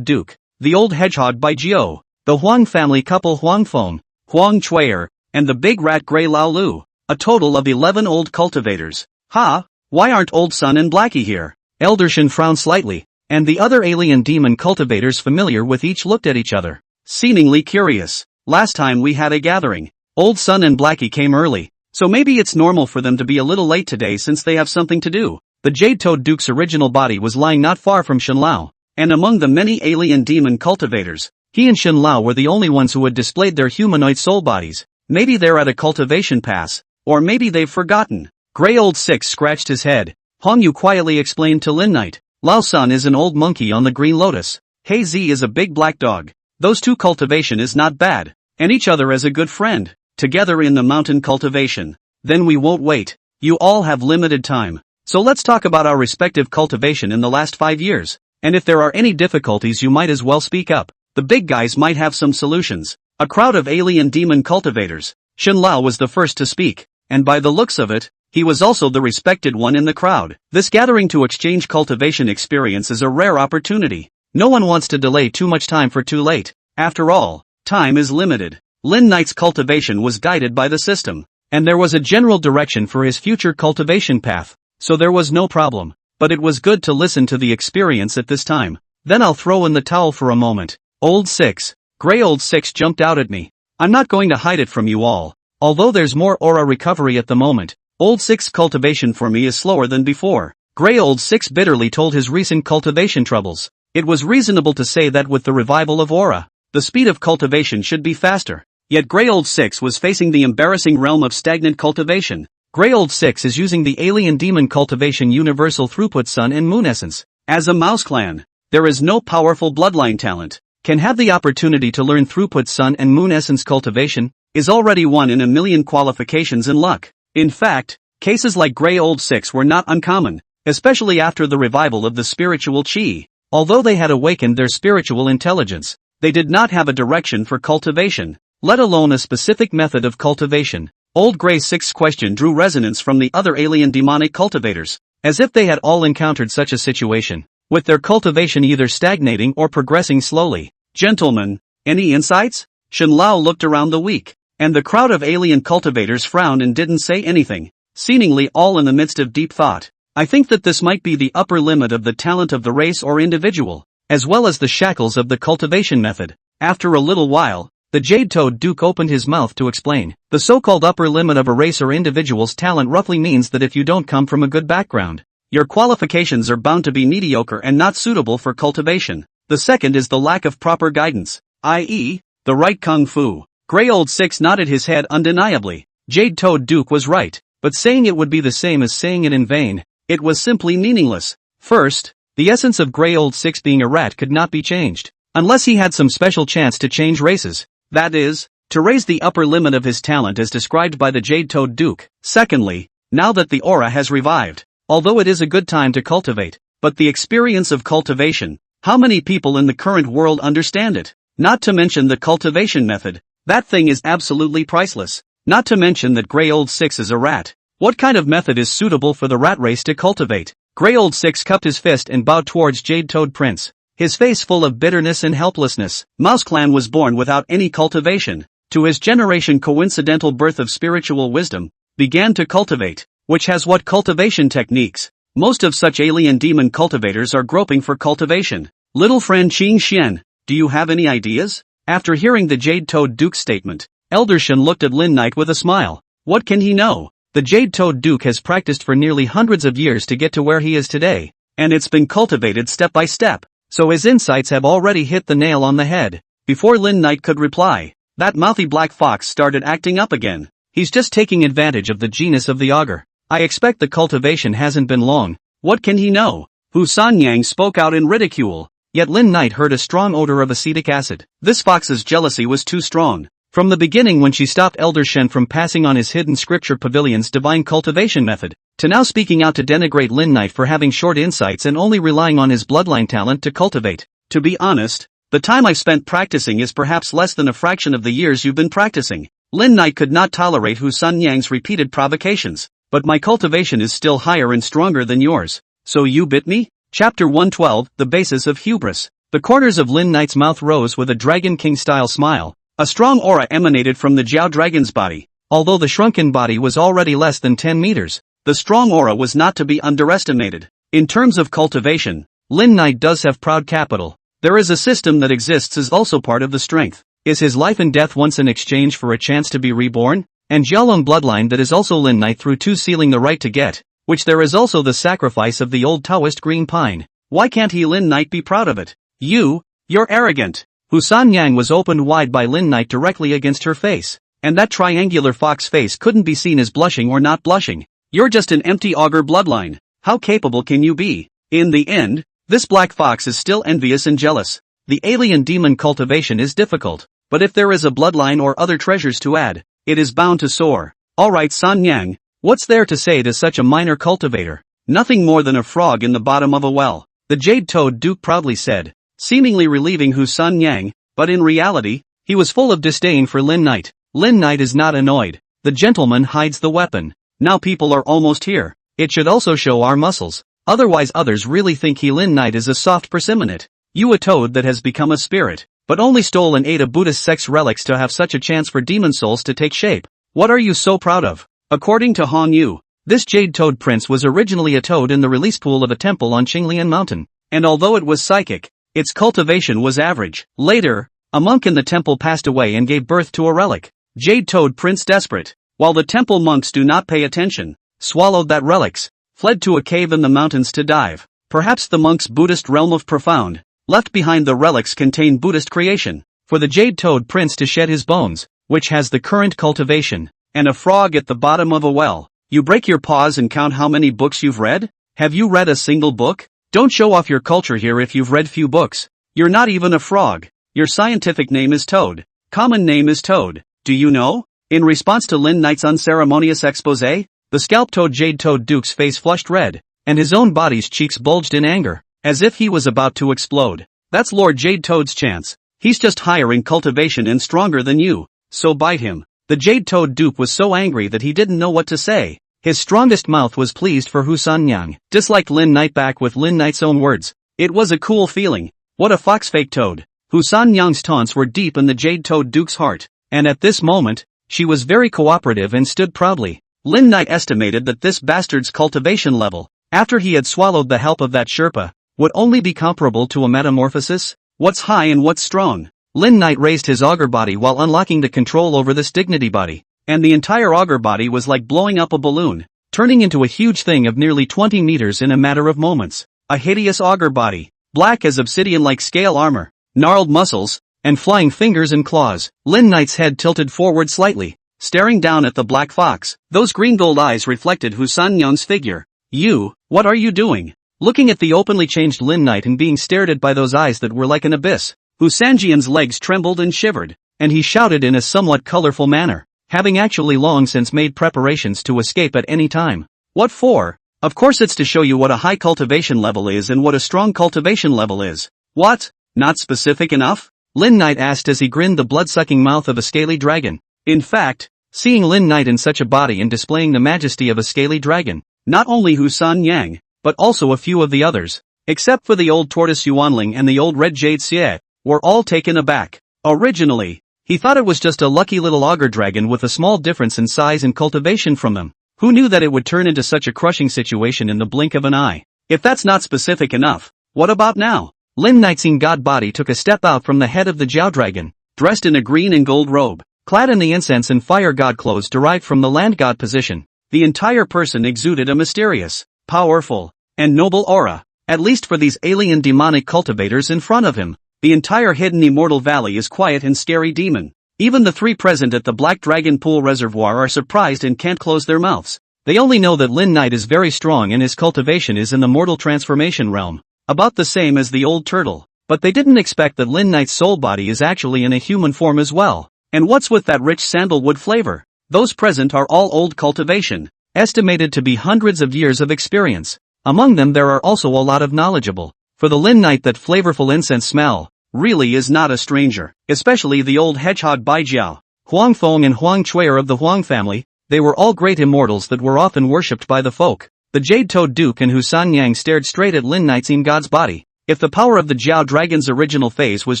Duke, the old hedgehog Bai Jiao, the Huang family couple Huang Feng, Huang Chui'er, and the big rat Gray Lao Lu. A total of 11 old cultivators. Why aren't Old Sun and Blackie here? Elder Shen frowned slightly, and the other alien demon cultivators familiar with each looked at each other, seemingly curious. Last time we had a gathering, Old Sun and Blackie came early, so maybe it's normal for them to be a little late today since they have something to do. The Jade Toad Duke's original body was lying not far from Shenlao, and among the many alien demon cultivators, he and Shenlao were the only ones who had displayed their humanoid soul bodies. Maybe they're at a cultivation pass, or maybe they've forgotten. Grey Old Six scratched his head. Hong Yu quietly explained to Lin Knight. Lao Sun is an old monkey on the Green Lotus. Hei Zi is a big black dog. Those 2 cultivation is not bad, and each other as a good friend, together in the mountain cultivation. Then we won't wait. You all have limited time. So let's talk about our respective cultivation in the last 5 years. And if there are any difficulties you might as well speak up. The big guys might have some solutions. A crowd of alien demon cultivators. Shenlao was the first to speak, and by the looks of it, he was also the respected one in the crowd. This gathering to exchange cultivation experience is a rare opportunity. No one wants to delay too much time for too late. After all, time is limited. Lin Knight's cultivation was guided by the system, and there was a general direction for his future cultivation path, so there was no problem. But it was good to listen to the experience at this time. Then I'll throw in the towel for a moment. Old Six. Grey Old Six jumped out at me. I'm not going to hide it from you all. Although there's more aura recovery at the moment, Old Six cultivation for me is slower than before. Grey Old Six bitterly told his recent cultivation troubles. It was reasonable to say that with the revival of aura, the speed of cultivation should be faster. Yet Grey Old Six was facing the embarrassing realm of stagnant cultivation. Grey Old Six is using the alien demon cultivation universal throughput sun and moon essence. As a mouse clan, there is no powerful bloodline talent can have the opportunity to learn throughput sun and moon essence cultivation, is already 1 in a million qualifications in luck. In fact, cases like Grey Old Six were not uncommon, especially after the revival of the spiritual chi. Although they had awakened their spiritual intelligence, they did not have a direction for cultivation, let alone a specific method of cultivation. Old Grey Six's question drew resonance from the other alien demonic cultivators, as if they had all encountered such a situation, with their cultivation either stagnating or progressing slowly. Gentlemen, any insights? Shenlao looked around the week, and the crowd of alien cultivators frowned and didn't say anything, seemingly all in the midst of deep thought. I think that this might be the upper limit of the talent of the race or individual, as well as the shackles of the cultivation method. After a little while, the Jade Toad Duke opened his mouth to explain. The so-called upper limit of a race or individual's talent roughly means that if you don't come from a good background, your qualifications are bound to be mediocre and not suitable for cultivation. The second is the lack of proper guidance, i.e., the right kung fu. Grey Old Six nodded his head undeniably. Jade Toad Duke was right, but saying it would be the same as saying it in vain. It was simply meaningless. First, the essence of Grey Old Six being a rat could not be changed, unless he had some special chance to change races. That is, to raise the upper limit of his talent as described by the Jade Toad Duke. Secondly, now that the aura has revived, although it is a good time to cultivate, but the experience of cultivation, how many people in the current world understand it? Not to mention the cultivation method, that thing is absolutely priceless. Not to mention that Grey Old Six is a rat. What kind of method is suitable for the rat race to cultivate? Grey Old Six cupped his fist and bowed towards Jade Toad Prince, his face full of bitterness and helplessness. Mouse Clan was born without any cultivation. To his generation coincidental birth of spiritual wisdom, began to cultivate, which has what cultivation techniques? Most of such alien demon cultivators are groping for cultivation. Little friend Qing Xian, do you have any ideas? After hearing the Jade Toad Duke's statement, Elder Shen looked at Lin Knight with a smile. What can he know? The Jade-Toed Duke has practiced for nearly hundreds of years to get to where he is today, and it's been cultivated step by step, so his insights have already hit the nail on the head. Before Lin Knight could reply, that mouthy black fox started acting up again. He's just taking advantage of the genius of the augur. I expect the cultivation hasn't been long. What can he know? Hu Sanyang spoke out in ridicule. Yet Lin Knight heard a strong odor of acetic acid. This fox's jealousy was too strong. From the beginning, when she stopped Elder Shen from passing on his hidden scripture pavilion's divine cultivation method, to now speaking out to denigrate Lin Knight for having short insights and only relying on his bloodline talent to cultivate. To be honest, the time I've spent practicing is perhaps less than a fraction of the years you've been practicing. Lin Knight could not tolerate Hu Sanyang's repeated provocations. But my cultivation is still higher and stronger than yours. So you bit me? Chapter 112, The Basis of Hubris. The corners of Lin Knight's mouth rose with a Dragon King-style smile. A strong aura emanated from the Jiao Dragon's body. Although the shrunken body was already less than 10 meters, the strong aura was not to be underestimated. In terms of cultivation, Lin Knight does have proud capital. There is a system that exists as also part of the strength. Is his life and death once in exchange for a chance to be reborn? And Jiaolong bloodline that is also Lin Knight through two sealing the right to get, which there is also the sacrifice of the old Taoist green pine. Why can't he Lin Knight be proud of it? You're arrogant. Hu Sanyang was opened wide by Lin Knight directly against her face, and that triangular fox face couldn't be seen as blushing or not blushing. You're just an empty augur bloodline. How capable can you be? In the end, this black fox is still envious and jealous. The alien demon cultivation is difficult, but if there is a bloodline or other treasures to add, it is bound to soar. Alright Sanyang, what's there to say to such a minor cultivator? Nothing more than a frog in the bottom of a well, the Jade-Toed Duke proudly said, seemingly relieving Hu Sanyang, but in reality, he was full of disdain for Lin Knight. Lin Knight is not annoyed. The gentleman hides the weapon. Now people are almost here. It should also show our muscles. Otherwise others really think he Lin Knight is a soft persimmonite. You a toad that has become a spirit, but only stole and ate a Buddhist sex relics to have such a chance for demon souls to take shape. What are you so proud of? According to Hong Yu, this Jade-Toed Prince was originally a toad in the release pool of a temple on Qinglian Mountain, and although it was psychic, its cultivation was average. Later, a monk in the temple passed away and gave birth to a relic. Jade-Toed Prince desperate, while the temple monks do not pay attention, swallowed that relics, fled to a cave in the mountains to dive. Perhaps the monk's Buddhist realm of profound, left behind the relics contain Buddhist creation. For the Jade-Toed Prince to shed his bones, which has the current cultivation, and a frog at the bottom of a well. You break your paws and count how many books you've read? Have you read a single book? Don't show off your culture here if you've read few books. You're not even a frog. Your scientific name is Toad. Common name is Toad. Do you know? In response to Lin Knight's unceremonious expose, the scalp-toed Jade-Toed Duke's face flushed red, and his own body's cheeks bulged in anger, as if he was about to explode. That's Lord Jade-Toad's chance. He's just higher in cultivation and stronger than you, so bite him. The Jade-Toed Duke was so angry that he didn't know what to say. His strongest mouth was pleased for Hu Sanyang, disliked Lin Knight back with Lin Knight's own words. It was a cool feeling. What a fox-fake toad. Hu Sanyang's taunts were deep in the Jade-Toed Duke's heart, and at this moment, she was very cooperative and stood proudly. Lin Knight estimated that this bastard's cultivation level, after he had swallowed the help of that Sherpa, would only be comparable to a metamorphosis. What's high and what's strong? Lin Knight raised his augur body while unlocking the control over this dignity body, and the entire augur body was like blowing up a balloon, turning into a huge thing of nearly 20 meters in a matter of moments. A hideous augur body, black as obsidian-like scale armor, gnarled muscles, and flying fingers and claws. Lin Knight's head tilted forward slightly, staring down at the black fox. Those green gold eyes reflected Hu Sanyang's figure. You, what are you doing? Looking at the openly changed Lin Knight and being stared at by those eyes that were like an abyss, Hu Sanjian's legs trembled and shivered, and he shouted in a somewhat colorful manner, having actually long since made preparations to escape at any time. What for? Of course it's to show you what a high cultivation level is and what a strong cultivation level is. What? Not specific enough? Lin Knight asked as he grinned the blood-sucking mouth of a scaly dragon. In fact, seeing Lin Knight in such a body and displaying the majesty of a scaly dragon, not only Hu Sanyang, but also a few of the others, except for the old tortoise Yuanling and the old red jade Xie, were all taken aback. Originally, he thought it was just a lucky little augur dragon with a small difference in size and cultivation from them. Who knew that it would turn into such a crushing situation in the blink of an eye? If that's not specific enough, what about now? Lin Knight's god body took a step out from the head of the Jiao dragon, dressed in a green and gold robe, clad in the incense and fire god clothes derived from the land god position. The entire person exuded a mysterious, powerful, and noble aura. At least for these alien demonic cultivators in front of him, the entire hidden immortal valley is quiet and scary demon. Even the three present at the Black Dragon Pool Reservoir are surprised and can't close their mouths. They only know that Lin Knight is very strong and his cultivation is in the mortal transformation realm, about the same as the old turtle. But they didn't expect that Lin Knight's soul body is actually in a human form as well. And what's with that rich sandalwood flavor? Those present are all old cultivation, estimated to be hundreds of years of experience. Among them there are also a lot of knowledgeable. For the Lin Knight, that flavorful incense smell really is not a stranger, especially the old hedgehog Baijiao, Huang Feng and Huang Chuer of the Huang family. They were all great immortals that were often worshipped by the folk. The Jade-Toed Duke and Husan Yang stared straight at Lin Knight's god's body. If the power of the Jiao Dragon's original phase was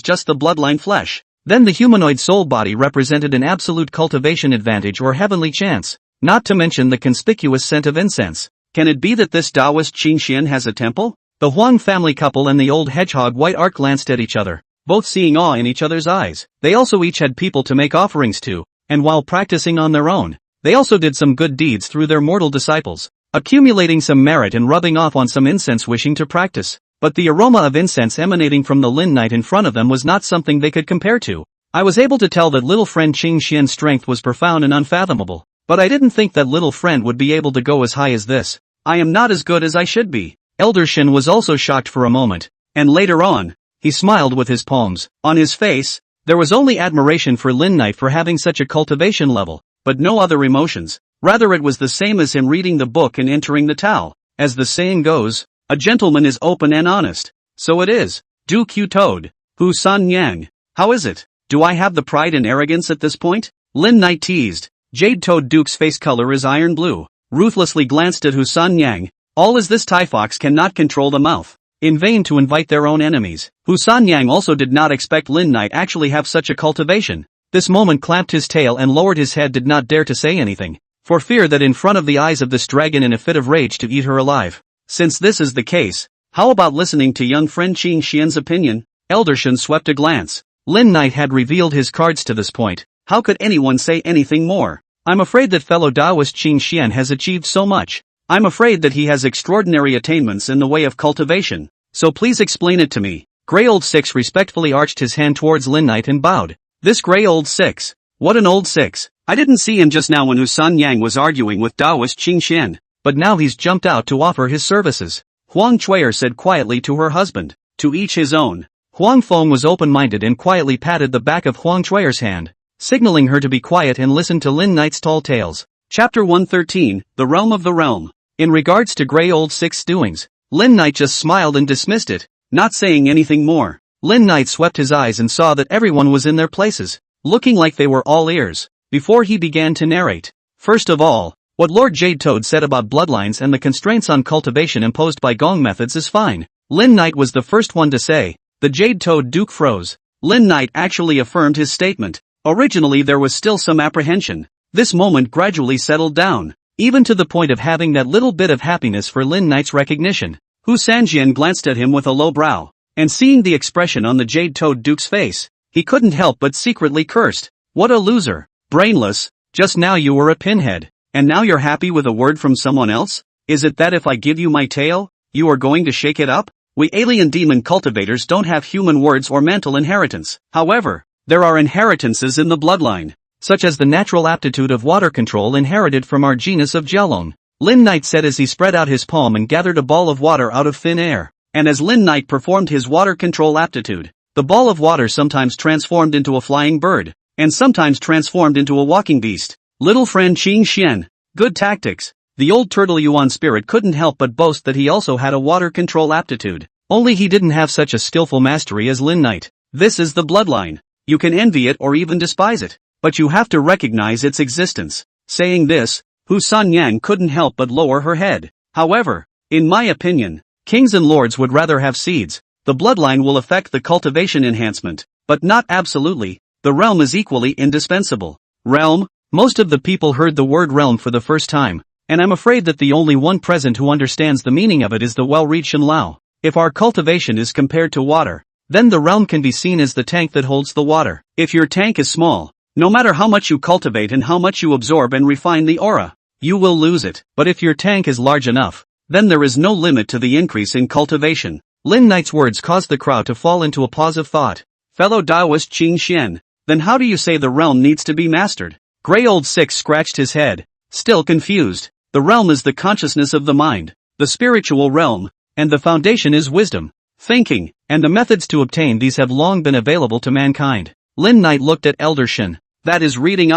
just the bloodline flesh, then the humanoid soul body represented an absolute cultivation advantage or heavenly chance, not to mention the conspicuous scent of incense. Can it be that this Taoist Qingxian has a temple? The Huang family couple and the old hedgehog White Ark glanced at each other, both seeing awe in each other's eyes. They also each had people to make offerings to, and while practicing on their own, they also did some good deeds through their mortal disciples, accumulating some merit and rubbing off on some incense wishing to practice. But the aroma of incense emanating from the Lin Knight in front of them was not something they could compare to. I was able to tell that little friend Qing Xian's strength was profound and unfathomable, but I didn't think that little friend would be able to go as high as this. I am not as good as I should be. Elder Shin was also shocked for a moment, and later on, he smiled with his palms. On his face, there was only admiration for Lin Knight for having such a cultivation level, but no other emotions. Rather, it was the same as him reading the book and entering the Tao. As the saying goes, a gentleman is open and honest. So it is. Duke Yu Toad. Hu San Yang. How is it? Do I have the pride and arrogance at this point? Lin Knight teased. Jade-Toed Duke's face color is iron blue. Ruthlessly glanced at Hu San Yang. All as this Tai Fox cannot control the mouth. In vain to invite their own enemies. Hu San Yang also did not expect Lin Knight actually have such a cultivation. This moment clamped his tail and lowered his head, did not dare to say anything, for fear that in front of the eyes of this dragon in a fit of rage to eat her alive. Since this is the case, how about listening to young friend Qing Xian's opinion? Elder Shin swept a glance. Lin Knight had revealed his cards to this point. How could anyone say anything more? I'm afraid that fellow Taoist Qing Xian has achieved so much. I'm afraid that he has extraordinary attainments in the way of cultivation. So please explain it to me. Grey Old Six respectfully arched his hand towards Lin Knight and bowed. This Grey Old Six. What an old six. I didn't see him just now when Hu San Yang was arguing with Taoist Qing Xian. But now he's jumped out to offer his services. Huang Chuer said quietly to her husband. To each his own. Huang Feng was open-minded and quietly patted the back of Huang Chuer's hand, signaling her to be quiet and listen to Lin Knight's tall tales. Chapter 113, The Realm of the Realm. In regards to Grey Old Six's doings, Lin Knight just smiled and dismissed it, not saying anything more. Lin Knight swept his eyes and saw that everyone was in their places, looking like they were all ears, before he began to narrate. First of all, what Lord Jade-Toad said about bloodlines and the constraints on cultivation imposed by Gong methods is fine. Lin Knight was the first one to say. The Jade-Toed Duke froze. Lin Knight actually affirmed his statement. Originally there was still some apprehension. This moment gradually settled down, even to the point of having that little bit of happiness for Lin Knight's recognition. Hu Sanjian glanced at him with a low brow, and seeing the expression on the Jade-Toed Duke's face, he couldn't help but secretly cursed. What a loser. Brainless. Just now you were a pinhead, and now you're happy with a word from someone else? Is it that if I give you my tail, you are going to shake it up? We alien demon cultivators don't have human words or mental inheritance. However, there are inheritances in the bloodline, such as the natural aptitude of water control inherited from our genus of Jelong. Lin Knight said as he spread out his palm and gathered a ball of water out of thin air. And as Lin Knight performed his water control aptitude, the ball of water sometimes transformed into a flying bird, and sometimes transformed into a walking beast. Little friend Qing Xian. Good tactics. The old turtle Yuan spirit couldn't help but boast that he also had a water control aptitude. Only he didn't have such a skillful mastery as Lin Knight. This is the bloodline. You can envy it or even despise it, but you have to recognize its existence. Saying this, Hu San Yang couldn't help but lower her head. However, in my opinion, kings and lords would rather have seeds. The bloodline will affect the cultivation enhancement, but not absolutely. The realm is equally indispensable. Realm? Most of the people heard the word realm for the first time, and I'm afraid that the only one present who understands the meaning of it is the well-read Shen Lao. If our cultivation is compared to water, then the realm can be seen as the tank that holds the water. If your tank is small, no matter how much you cultivate and how much you absorb and refine the aura, you will lose it. But if your tank is large enough, then there is no limit to the increase in cultivation. Lin Knight's words caused the crowd to fall into a pause of thought. Fellow Taoist Qing Xian, then how do you say the realm needs to be mastered? Grey Old Six scratched his head, still confused. The realm is the consciousness of the mind, the spiritual realm, and the foundation is wisdom, thinking, and the methods to obtain these have long been available to mankind. Lin Knight looked at Elder Shin. That is reading.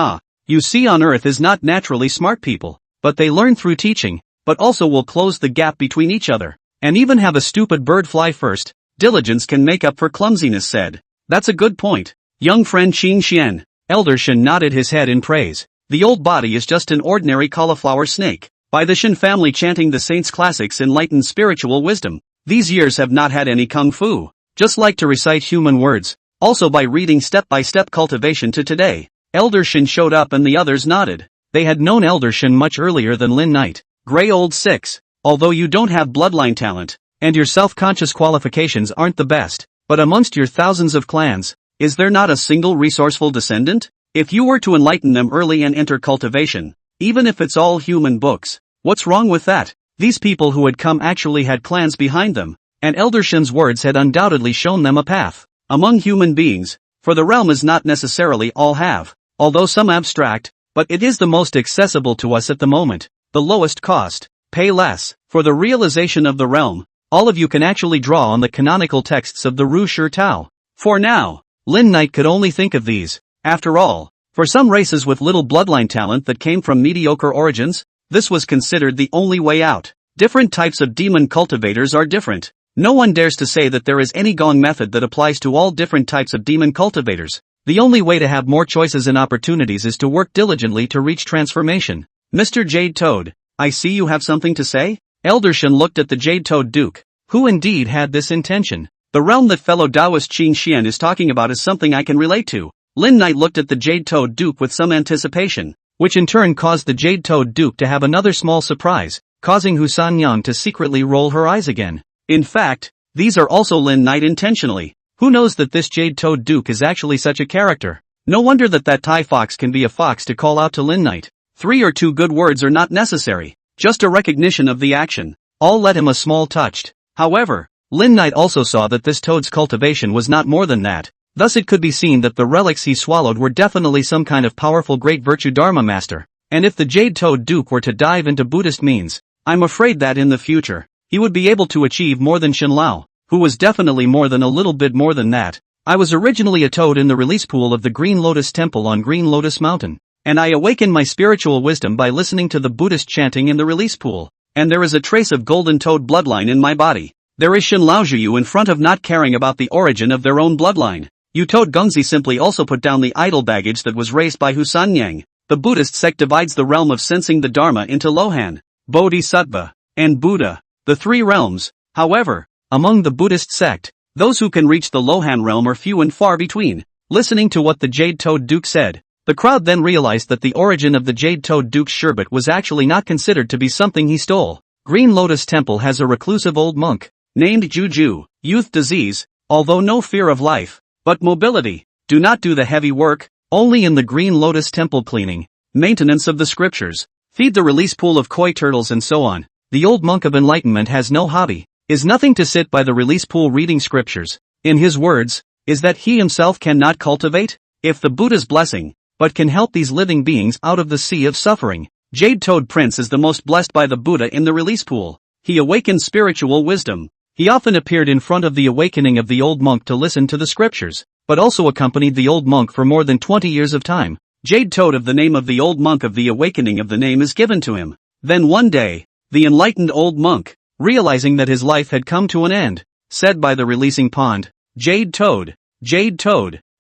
You see, on earth is not naturally smart people, but they learn through teaching, but also will close the gap between each other, and even have a stupid bird fly first. Diligence can make up for clumsiness, said. That's a good point, young friend Qing Xian. Elder Shin nodded his head in praise. The old body is just an ordinary cauliflower snake. By the Shin family chanting the saints' classics enlightened spiritual wisdom, these years have not had any kung fu, just like to recite human words. Also by reading step-by-step cultivation to today. Elder Shin showed up and the others nodded. They had known Elder Shin much earlier than Lin Knight. Grey Old Six, although you don't have bloodline talent, and your self-conscious qualifications aren't the best, but amongst your thousands of clans, is there not a single resourceful descendant? If you were to enlighten them early and enter cultivation, even if it's all human books, what's wrong with that? These people who had come actually had clans behind them, and Elder Shin's words had undoubtedly shown them a path. Among human beings, for the realm is not necessarily all have, although some abstract, but it is the most accessible to us at the moment, the lowest cost, pay less. For the realization of the realm, all of you can actually draw on the canonical texts of the Ru Shi Tao. For now, Lin Knight could only think of these. After all, for some races with little bloodline talent that came from mediocre origins, this was considered the only way out. Different types of demon cultivators are different. No one dares to say that there is any gong method that applies to all different types of demon cultivators. The only way to have more choices and opportunities is to work diligently to reach transformation. Mr. Jade Toad, I see you have something to say? Elder Shin looked at the Jade Toad Duke, who indeed had this intention. The realm that fellow Taoist Qing Xian is talking about is something I can relate to. Lin Knight looked at the Jade Toad Duke with some anticipation, which in turn caused the Jade Toad Duke to have another small surprise, causing Husan Yang to secretly roll her eyes again. In fact, these are also Lin Knight intentionally. Who knows that this Jade Toad Duke is actually such a character? No wonder that Tai Fox can be a fox to call out to Lin Knight. 3 or 2 good words are not necessary, just a recognition of the action. All let him a small touched. However, Lin Knight also saw that this toad's cultivation was not more than that. Thus it could be seen that the relics he swallowed were definitely some kind of powerful great virtue Dharma master. And if the Jade Toad Duke were to dive into Buddhist means, I'm afraid that in the future, he would be able to achieve more than Shin Lao, who was definitely more than a little bit more than that. I was originally a toad in the release pool of the Green Lotus Temple on Green Lotus Mountain, and I awakened my spiritual wisdom by listening to the Buddhist chanting in the release pool, and there is a trace of golden toad bloodline in my body. There is Shin Lao Zhiyu in front of not caring about the origin of their own bloodline. You Toad Gungzi simply also put down the idol baggage that was raised by Husan Yang. The Buddhist sect divides the realm of sensing the Dharma into Lohan, Bodhisattva, and Buddha, the 3 realms. However, among the Buddhist sect, those who can reach the Lohan realm are few and far between. Listening to what the Jade Toad Duke said, the crowd then realized that the origin of the Jade Toad Duke's sherbet was actually not considered to be something he stole. Green Lotus Temple has a reclusive old monk, named Juju, youth disease, although no fear of life, but mobility. Do not do the heavy work, only in the Green Lotus Temple cleaning, maintenance of the scriptures, feed the release pool of koi turtles and so on. The old monk of enlightenment has no hobby, is nothing to sit by the release pool reading scriptures. In his words, is that he himself cannot cultivate, if the Buddha's blessing, but can help these living beings out of the sea of suffering. Jade Toad Prince is the most blessed by the Buddha in the release pool. He awakened spiritual wisdom. He often appeared in front of the awakening of the old monk to listen to the scriptures, but also accompanied the old monk for more than 20 years of time. Jade Toad of the name of the old monk of the awakening of the name is given to him. Then one day, the enlightened old monk, realizing that his life had come to an end, said by the releasing pond, Jade Toad,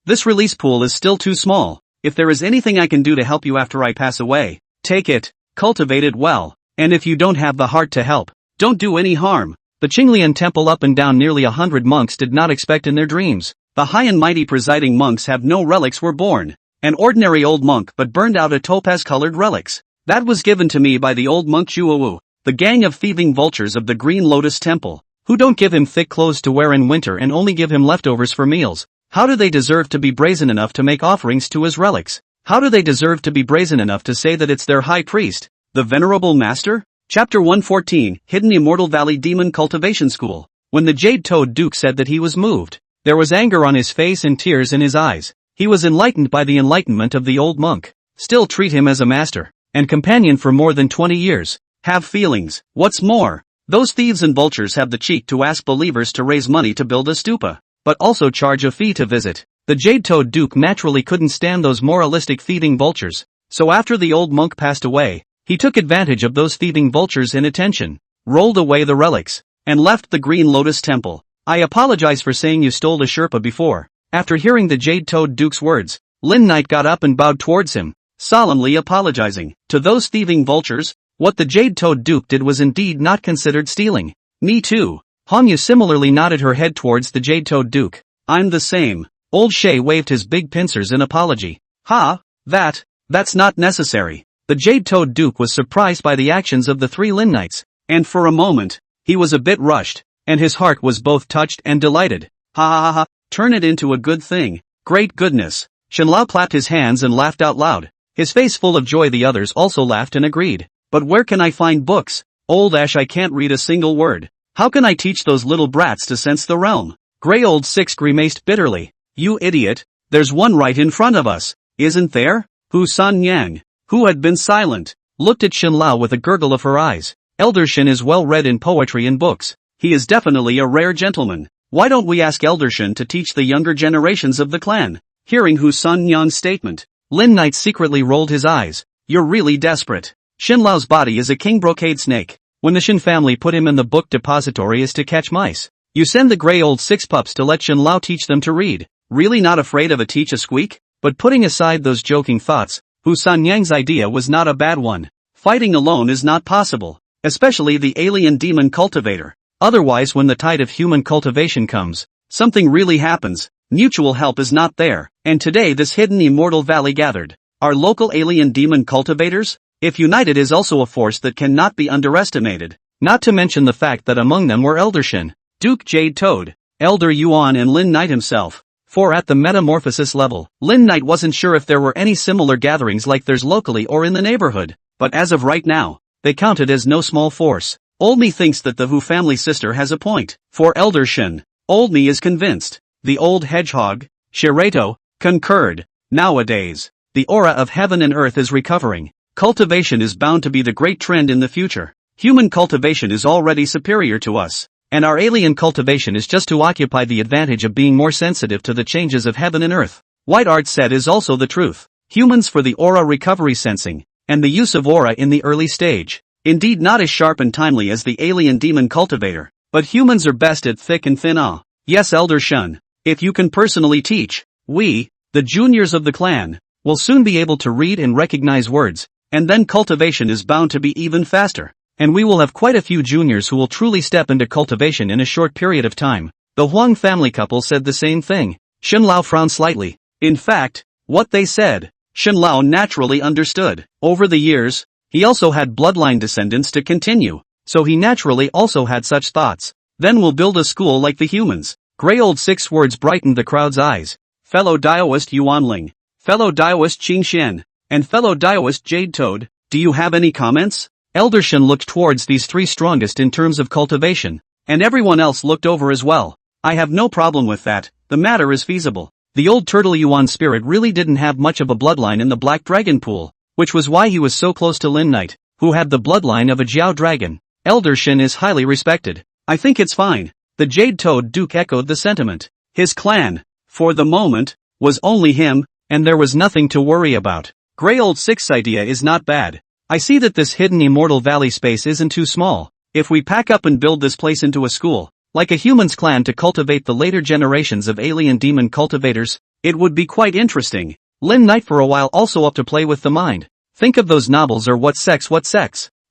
this release pool is still too small. If there is anything I can do to help you after I pass away, take it, cultivate it well, and if you don't have the heart to help, don't do any harm. The Qinglian temple up and down nearly 100 monks did not expect in their dreams. The high and mighty presiding monks have no relics were born. An ordinary old monk but burned out a topaz-colored relics. That was given to me by the old monk Juowu, the gang of thieving vultures of the Green Lotus Temple, who don't give him thick clothes to wear in winter and only give him leftovers for meals. How do they deserve to be brazen enough to make offerings to his relics? How do they deserve to be brazen enough to say that it's their high priest? The Venerable Master? Chapter 114, Hidden Immortal Valley Demon Cultivation School. When the Jade-Toed Duke said that he was moved, there was anger on his face and tears in his eyes. He was enlightened by the enlightenment of the old monk. Still treat him as a master and companion for more than 20 years. Have feelings. What's more, those thieves and vultures have the cheek to ask believers to raise money to build a stupa, but also charge a fee to visit. The Jade-Toed Duke naturally couldn't stand those moralistic thieving vultures, so after the old monk passed away, he took advantage of those thieving vultures' inattention, rolled away the relics, and left the Green Lotus Temple. I apologize for saying you stole a Sherpa before. After hearing the Jade-Toed Duke's words, Lin Knight got up and bowed towards him, solemnly apologizing to those thieving vultures. What the Jade-Toed Duke did was indeed not considered stealing. Me too. Hanyu similarly nodded her head towards the Jade-Toed Duke. I'm the same. Old Shay waved his big pincers in apology. That's not necessary. The Jade-Toed Duke was surprised by the actions of the three Lin Knights, and for a moment, he was a bit rushed, and his heart was both touched and delighted. Turn it into a good thing. Great goodness. Shenlao clapped his hands and laughed out loud. His face full of joy. The others also laughed and agreed. But where can I find books? Old Ash, I can't read a single word. How can I teach those little brats to sense the realm? Grey Old Six grimaced bitterly. You idiot, there's one right in front of us, isn't there? Hu San Yang, who had been silent, looked at Shenlao with a gurgle of her eyes. Elder Shen is well read in poetry and books. He is definitely a rare gentleman. Why don't we ask Elder Shen to teach the younger generations of the clan? Hearing Hu San Yang's statement, Lin Knight secretly rolled his eyes. You're really desperate. Shenlao's body is a king brocade snake. When the Shen family put him in the book depository is to catch mice. You send the Grey Old Six pups to let Shenlao teach them to read. Really not afraid of a teach a squeak? But putting aside those joking thoughts, Hu San Yang's idea was not a bad one. Fighting alone is not possible, especially the alien demon cultivator. Otherwise, when the tide of human cultivation comes, something really happens. Mutual help is not there, and today this hidden immortal valley gathered our local alien demon cultivators. If united is also a force that cannot be underestimated, not to mention the fact that among them were Elder Shen, Duke Jade-Toed, Elder Yuan and Lin Knight himself. For at the metamorphosis level, Lin Knight wasn't sure if there were any similar gatherings like theirs locally or in the neighborhood, but as of right now, they counted as no small force. Old Me thinks that the Hu family sister has a point. For Elder Shen, Old Me is convinced. The old hedgehog, Shirato, concurred. Nowadays, the aura of heaven and earth is recovering. Cultivation is bound to be the great trend in the future. Human cultivation is already superior to us, and our alien cultivation is just to occupy the advantage of being more sensitive to the changes of heaven and earth. White Art said is also the truth. Humans for the aura recovery sensing, and the use of aura in the early stage. Indeed not as sharp and timely as the alien demon cultivator, but humans are best at thick and thin. Yes, Elder Shen, if you can personally teach, we, the juniors of the clan, will soon be able to read and recognize words. And then cultivation is bound to be even faster. And we will have quite a few juniors who will truly step into cultivation in a short period of time. The Huang family couple said the same thing. Shenlao frowned slightly. In fact, what they said, Shenlao naturally understood. Over the years, he also had bloodline descendants to continue, so he naturally also had such thoughts. Then we'll build a school like the humans. Grey Old Six words brightened the crowd's eyes. Fellow Daoist Yuanling, fellow Daoist Qingxian, and fellow Daoist Jade-Toed, do you have any comments? Elder Shen looked towards these three strongest in terms of cultivation, and everyone else looked over as well. I have no problem with that, the matter is feasible. The old turtle Yuan spirit really didn't have much of a bloodline in the Black Dragon pool, which was why he was so close to Lin Knight, who had the bloodline of a Jiao dragon. Elder Shen is highly respected. I think it's fine. The Jade-Toed Duke echoed the sentiment. His clan, for the moment, was only him, and there was nothing to worry about. Grey Old Six's idea is not bad. I see that this hidden immortal valley space isn't too small. If we pack up and build this place into a school, like a human's clan to cultivate the later generations of alien demon cultivators, it would be quite interesting. Lin Knight for a while also up to play with the mind. Think of those novels or what sex.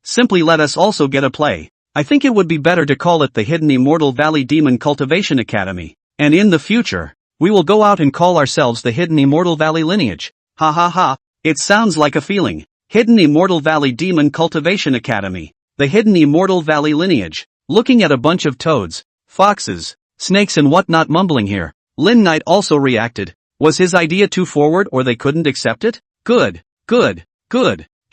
Simply let us also get a play. I think it would be better to call it the Hidden Immortal Valley Demon Cultivation Academy. And in the future, we will go out and call ourselves the Hidden Immortal Valley Lineage. It sounds like a feeling. Hidden Immortal Valley Demon Cultivation Academy. The Hidden Immortal Valley Lineage. Looking at a bunch of toads, foxes, snakes and whatnot mumbling here, Lin Knight also reacted. Was his idea too forward or they couldn't accept it? Good.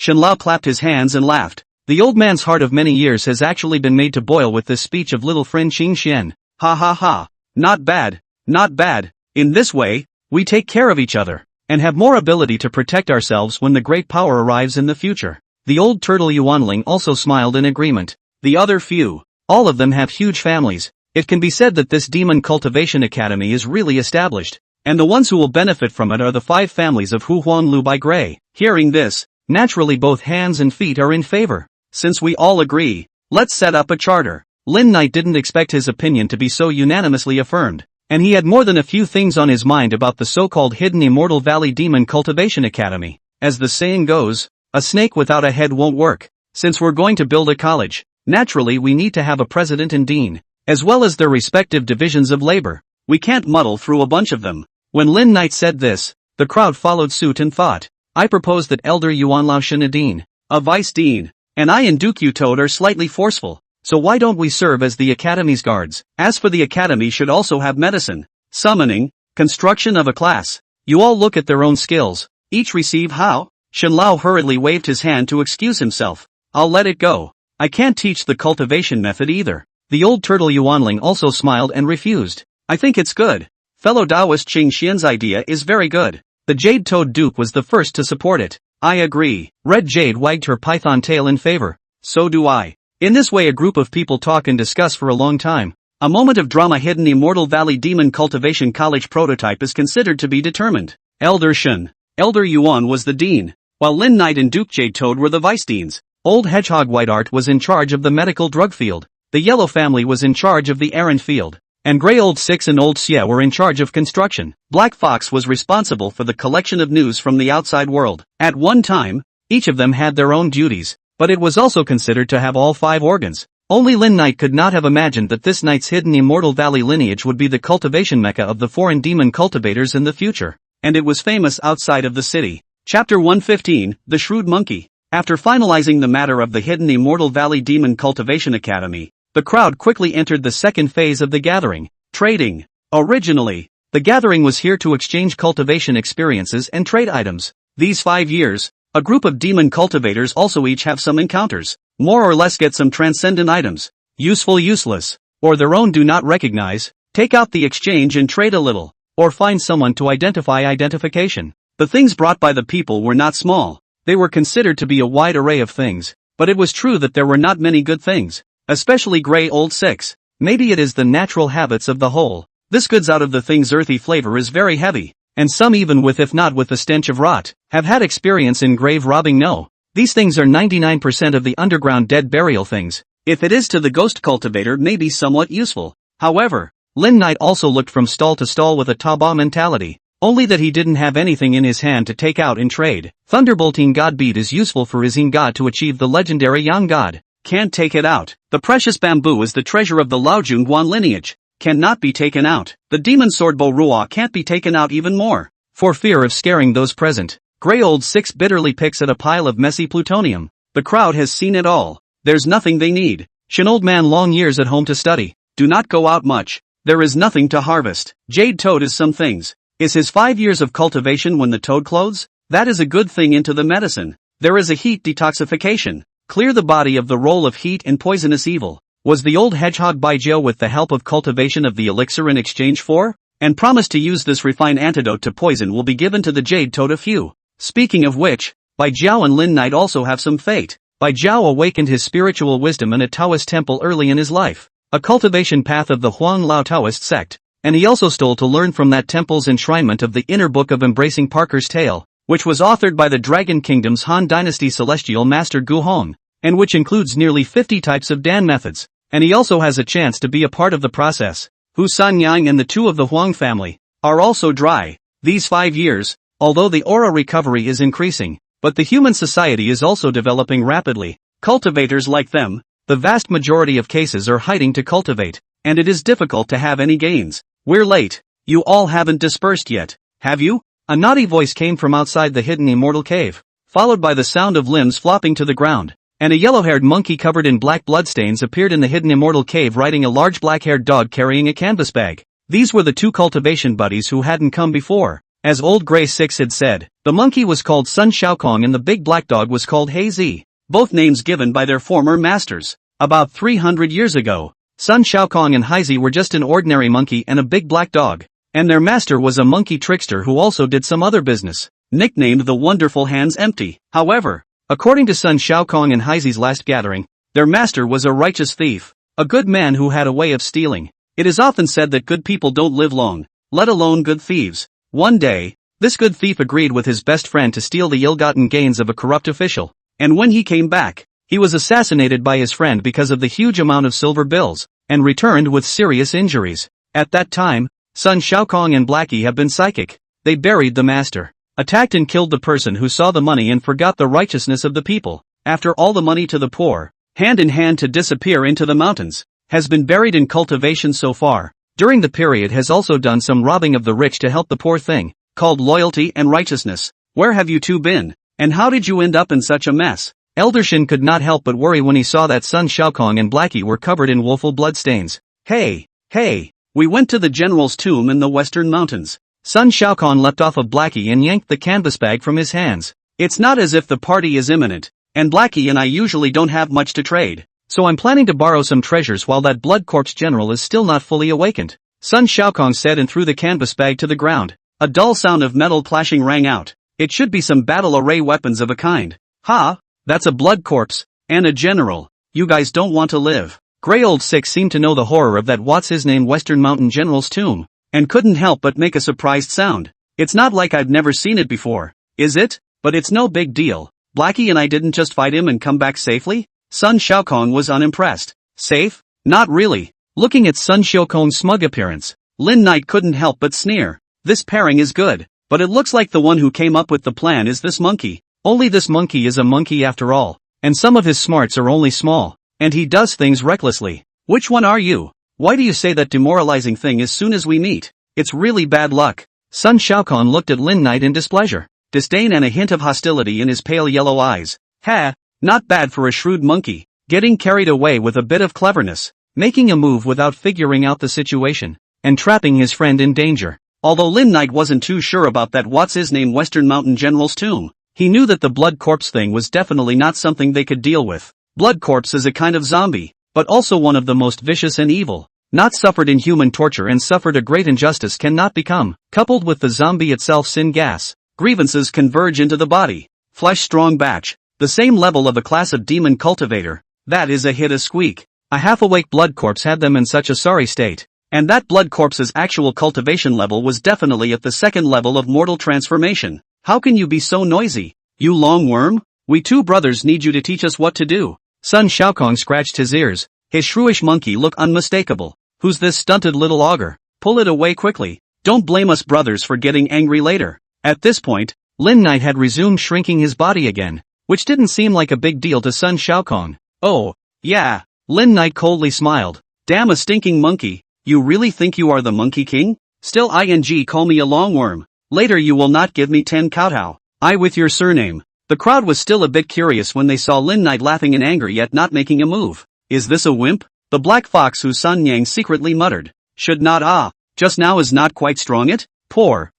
Shenlao clapped his hands and laughed. The old man's heart of many years has actually been made to boil with this speech of little friend Qing Xian. Ha ha ha. Not bad, not bad. In this way, we take care of each other, and have more ability to protect ourselves when the great power arrives in the future. The old turtle Yuanling also smiled in agreement. The other few, all of them have huge families. It can be said that this Demon Cultivation Academy is really established, and the ones who will benefit from it are the 5 families of Hu Huanlu by Gray. Hearing this, naturally both hands and feet are in favor. Since we all agree, let's set up a charter. Lin Knight didn't expect his opinion to be so unanimously affirmed, and he had more than a few things on his mind about the so-called hidden Immortal Valley Demon Cultivation Academy. As the saying goes, a snake without a head won't work. Since we're going to build a college, naturally we need to have a president and dean, as well as their respective divisions of labor. We can't muddle through a bunch of them. When Lin Knight said this, the crowd followed suit and thought, I propose that Elder Yuanlao Shen a dean, a vice dean, and I and Duke Yu Toad are slightly forceful. So why don't we serve as the Academy's guards? As for the Academy should also have medicine, summoning, construction of a class. You all look at their own skills. Each receive how? Shenlao hurriedly waved his hand to excuse himself. I'll let it go. I can't teach the cultivation method either. The old turtle Yuanling also smiled and refused. I think it's good. Fellow Taoist Qing Xian's idea is very good. The Jade Toad Duke was the first to support it. I agree. Red Jade wagged her python tail in favor. So do I. In this way a group of people talk and discuss for a long time. A moment of drama. Hidden Immortal Valley Demon Cultivation College prototype is considered to be determined. Elder Shen, Elder Yuan was the dean, while Lin Knight and Duke Jade Toad were the vice deans. Old Hedgehog Whiteart was in charge of the medical drug field. The Yellow family was in charge of the errand field, and Grey Old Six and Old Xie were in charge of construction. Black Fox was responsible for the collection of news from the outside world. At one time, each of them had their own duties, but it was also considered to have all 5 organs. Only Lin Knight could not have imagined that this knight's hidden Immortal Valley lineage would be the cultivation mecca of the foreign demon cultivators in the future. And it was famous outside of the city. Chapter 115, The Shrewd Monkey. After finalizing the matter of the hidden Immortal Valley Demon Cultivation Academy, the crowd quickly entered the second phase of the gathering, trading. Originally, the gathering was here to exchange cultivation experiences and trade items. These 5 years, a group of demon cultivators also each have some encounters, more or less get some transcendent items, useful useless, or their own do not recognize, take out the exchange and trade a little, or find someone to identify identification. The things brought by the people were not small, they were considered to be a wide array of things, but it was true that there were not many good things, especially Grey Old Six. Maybe it is the natural habits of the whole. This goods out of the thing's earthy flavor is very heavy. And some even with if not with the stench of rot, have had experience in grave robbing. No. These things are 99% of the underground dead burial things. If it is to the ghost cultivator may be somewhat useful. However, Lin Knight also looked from stall to stall with a Taba mentality. Only that he didn't have anything in his hand to take out in trade. Thunderbolting God Bead is useful for Izin God to achieve the legendary Yang God. Can't take it out. The precious bamboo is the treasure of the Laojun Guan lineage. Cannot be taken out. The demon sword Bo Ruo can't be taken out even more. For fear of scaring those present, Grey Old Six bitterly picks at a pile of messy plutonium. The crowd has seen it all. There's nothing they need. Shen old man long years at home to study. Do not go out much. There is nothing to harvest. Jade Toad is some things. Is his 5 years of cultivation when the toad clothes? That is a good thing into the medicine. There is a heat detoxification. Clear the body of the role of heat and poisonous evil. Was the old hedgehog Baijiu with the help of cultivation of the elixir in exchange for? And promised to use this refined antidote to poison will be given to the Jade Toad a few. Speaking of which, Baijiu and Lin Knight also have some fate. Baijiu awakened his spiritual wisdom in a Taoist temple early in his life, a cultivation path of the Huang Lao Taoist sect, and he also stole to learn from that temple's enshrinement of the inner book of Embracing Parker's Tale, which was authored by the Dragon Kingdom's Han Dynasty celestial master Gu Hong, and which includes nearly 50 types of Dan methods. And he also has a chance to be a part of the process. Hu Sanyang and the 2 of the Huang family are also dry. These 5 years, although the aura recovery is increasing, but the human society is also developing rapidly. Cultivators like them, the vast majority of cases are hiding to cultivate, and it is difficult to have any gains. We're late. You all haven't dispersed yet, have you? A naughty voice came from outside the hidden immortal cave, followed by the sound of limbs flopping to the ground. And a yellow-haired monkey covered in black bloodstains appeared in the hidden immortal cave riding a large black-haired dog carrying a canvas bag. These were the 2 cultivation buddies who hadn't come before. As old Grey Six had said, the monkey was called Sun Shaokong and the big black dog was called Hazy, both names given by their former masters. About 300 years ago, Sun Shaokong and Hazy were just an ordinary monkey and a big black dog, and their master was a monkey trickster who also did some other business, nicknamed the Wonderful Hands Empty. However, according to Sun Shaokong and Hazy's last gathering, their master was a righteous thief, a good man who had a way of stealing. It is often said that good people don't live long, let alone good thieves. One day, this good thief agreed with his best friend to steal the ill-gotten gains of a corrupt official, and when he came back, he was assassinated by his friend because of the huge amount of silver bills, and returned with serious injuries. At that time, Sun Shaokong and Blackie have been psychic. They buried the master, attacked and killed the person who saw the money and forgot the righteousness of the people. After all the money to the poor, hand in hand to disappear into the mountains, has been buried in cultivation so far. During the period has also done some robbing of the rich to help the poor thing, called loyalty and righteousness. Where have you two been? And how did you end up in such a mess? Elder Shin could not help but worry when he saw that Sun Shaokong and Blackie were covered in woeful bloodstains. Hey, we went to the general's tomb in the western mountains. Sun Shaokong leapt off of Blackie and yanked the canvas bag from his hands. It's not as if the party is imminent, and Blackie and I usually don't have much to trade, so I'm planning to borrow some treasures while that blood corpse general is still not fully awakened, Sun Shaokong said and threw the canvas bag to the ground. A dull sound of metal clashing rang out. It should be some battle array weapons of a kind. Ha! That's a blood corpse, and a general. You guys don't want to live. Grey Old Six seemed to know the horror of that what's-his-name Western Mountain General's tomb, and couldn't help but make a surprised sound. It's not like I've never seen it before, is it? But it's no big deal. Blackie and I didn't just fight him and come back safely? Sun Shaokong was unimpressed. Safe? Not really. Looking at Sun Shaokong's smug appearance, Lin Knight couldn't help but sneer. This pairing is good, but it looks like the one who came up with the plan is this monkey. Only this monkey is a monkey after all, and some of his smarts are only small, and he does things recklessly. Which one are you? Why do you say that demoralizing thing as soon as we meet? It's really bad luck. Sun Shaokong looked at Lin Knight in displeasure, disdain and a hint of hostility in his pale yellow eyes. Ha! Not bad for a shrewd monkey, getting carried away with a bit of cleverness, making a move without figuring out the situation, and trapping his friend in danger. Although Lin Knight wasn't too sure about that what's-his-name Western Mountain General's tomb, he knew that the blood corpse thing was definitely not something they could deal with. Blood corpse is a kind of zombie, but also one of the most vicious and evil. Not suffered in human torture and suffered a great injustice cannot become. Coupled with the zombie itself sin gas, grievances converge into the body. Flesh strong batch, the same level of a class of demon cultivator. That is a hit a squeak. A half-awake blood corpse had them in such a sorry state. And that blood corpse's actual cultivation level was definitely at the second level of mortal transformation. How can you be so noisy? You long worm? We two brothers need you to teach us what to do. Sun Shaokong scratched his ears. His shrewish monkey looked unmistakable. Who's this stunted little ogre? Pull it away quickly. Don't blame us brothers for getting angry later. At this point, Lin Knight had resumed shrinking his body again, which didn't seem like a big deal to Sun Shaokong. Oh, yeah. Lin Knight coldly smiled. Damn a stinking monkey. You really think you are the Monkey King? Still call me a longworm. Later you will not give me 10 kowtow. I with your surname. The crowd was still a bit curious when they saw Lin Knight laughing in anger yet not making a move. Is this a wimp? The black fox who Sun Yang secretly muttered. Should not just now is not quite strong it? Poor.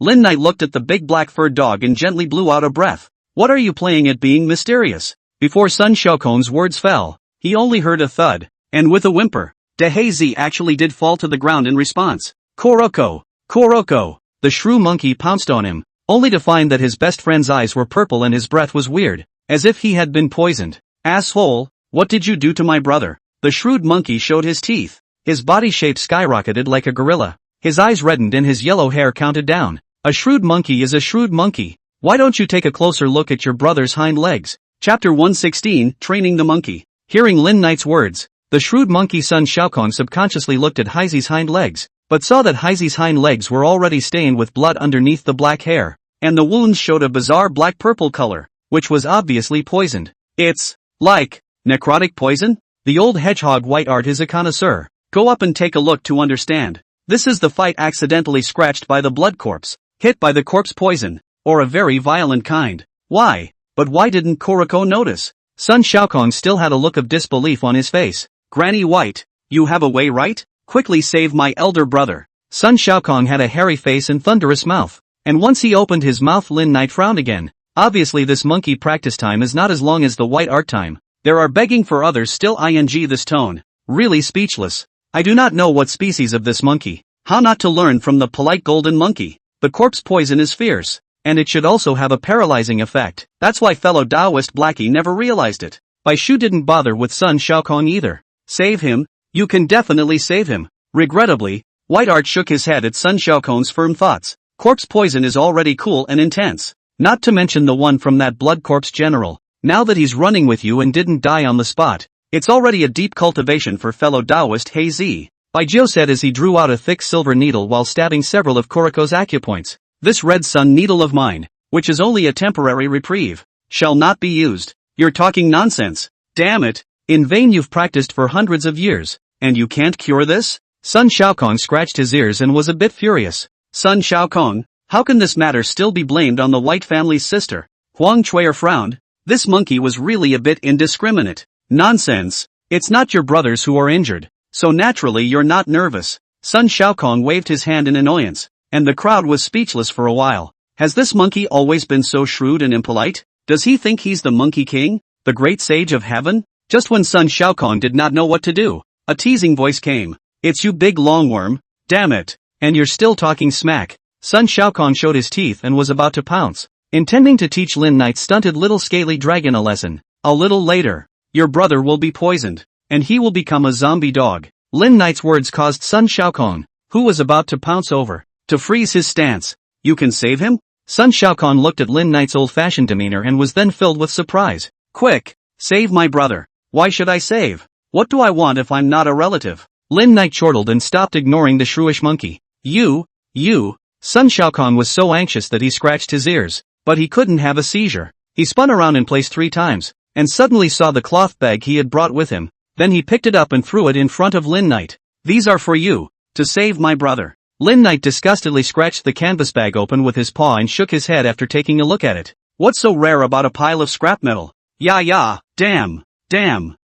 Lin Knight looked at the big black furred dog and gently blew out a breath. What are you playing at being mysterious? Before Sun Shaokong's words fell, he only heard a thud, and with a whimper, Dehazi actually did fall to the ground in response. Koroko! The shrew monkey pounced on him, only to find that his best friend's eyes were purple and his breath was weird, as if he had been poisoned. Asshole, what did you do to my brother? The shrewd monkey showed his teeth. His body shape skyrocketed like a gorilla. His eyes reddened and his yellow hair counted down. A shrewd monkey is a shrewd monkey. Why don't you take a closer look at your brother's hind legs? Chapter 116, Training the Monkey. Hearing Lin Knight's words, the shrewd monkey Sun Shaokong subconsciously looked at Heizi's hind legs, but saw that Heizi's hind legs were already stained with blood underneath the black hair, and the wounds showed a bizarre black-purple color, which was obviously poisoned. It's like necrotic poison? The old hedgehog white art is a connoisseur. Go up and take a look to understand. This is the fight accidentally scratched by the blood corpse, hit by the corpse poison, or a very violent kind. Why? But why didn't Koroko notice? Sun Shaokong still had a look of disbelief on his face. Granny White, you have a way right? Quickly save my elder brother. Sun Shaokong had a hairy face and thunderous mouth. And once he opened his mouth, Lin Knight frowned again. Obviously this monkey practice time is not as long as the white art time. There are begging for others still ing this tone. Really speechless. I do not know what species of this monkey. How not to learn from the polite golden monkey. The corpse poison is fierce. And it should also have a paralyzing effect. That's why fellow Taoist Blackie never realized it. Bai Shu didn't bother with Sun Shaokong either. Save him? You can definitely save him. Regrettably, White Art shook his head at Sun Shaokong's firm thoughts. Corpse poison is already cool and intense. Not to mention the one from that blood corpse general. Now that he's running with you and didn't die on the spot, it's already a deep cultivation for fellow Taoist Hei Zi. Bai Jiu said as he drew out a thick silver needle while stabbing several of Kuriko's acupoints. This red sun needle of mine, which is only a temporary reprieve, shall not be used. You're talking nonsense. Damn it. In vain you've practiced for hundreds of years, and you can't cure this? Sun Shaokong scratched his ears and was a bit furious. Sun Shaokong, how can this matter still be blamed on the White family's sister? Huang Chuer frowned. This monkey was really a bit indiscriminate. Nonsense. It's not your brothers who are injured, so naturally you're not nervous. Sun Shaokong waved his hand in annoyance, and the crowd was speechless for a while. Has this monkey always been so shrewd and impolite? Does he think he's the Monkey King, the great sage of heaven? Just when Sun Shaokong did not know what to do, a teasing voice came. It's you big longworm, damn it. And you're still talking smack. Sun Shaokong showed his teeth and was about to pounce, intending to teach Lin Knight's stunted little scaly dragon a lesson. A little later, your brother will be poisoned, and he will become a zombie dog. Lin Knight's words caused Sun Shaokong, who was about to pounce over, to freeze his stance. You can save him? Sun Shaokong looked at Lin Knight's old-fashioned demeanor and was then filled with surprise. Quick! Save my brother. Why should I save? What do I want if I'm not a relative? Lin Knight chortled and stopped ignoring the shrewish monkey. You. Sun Shaokong was so anxious that he scratched his ears, but he couldn't have a seizure. He spun around in place 3 times, and suddenly saw the cloth bag he had brought with him. Then he picked it up and threw it in front of Lin Knight. These are for you, to save my brother. Lin Knight disgustedly scratched the canvas bag open with his paw and shook his head after taking a look at it. What's so rare about a pile of scrap metal? Yeah, damn.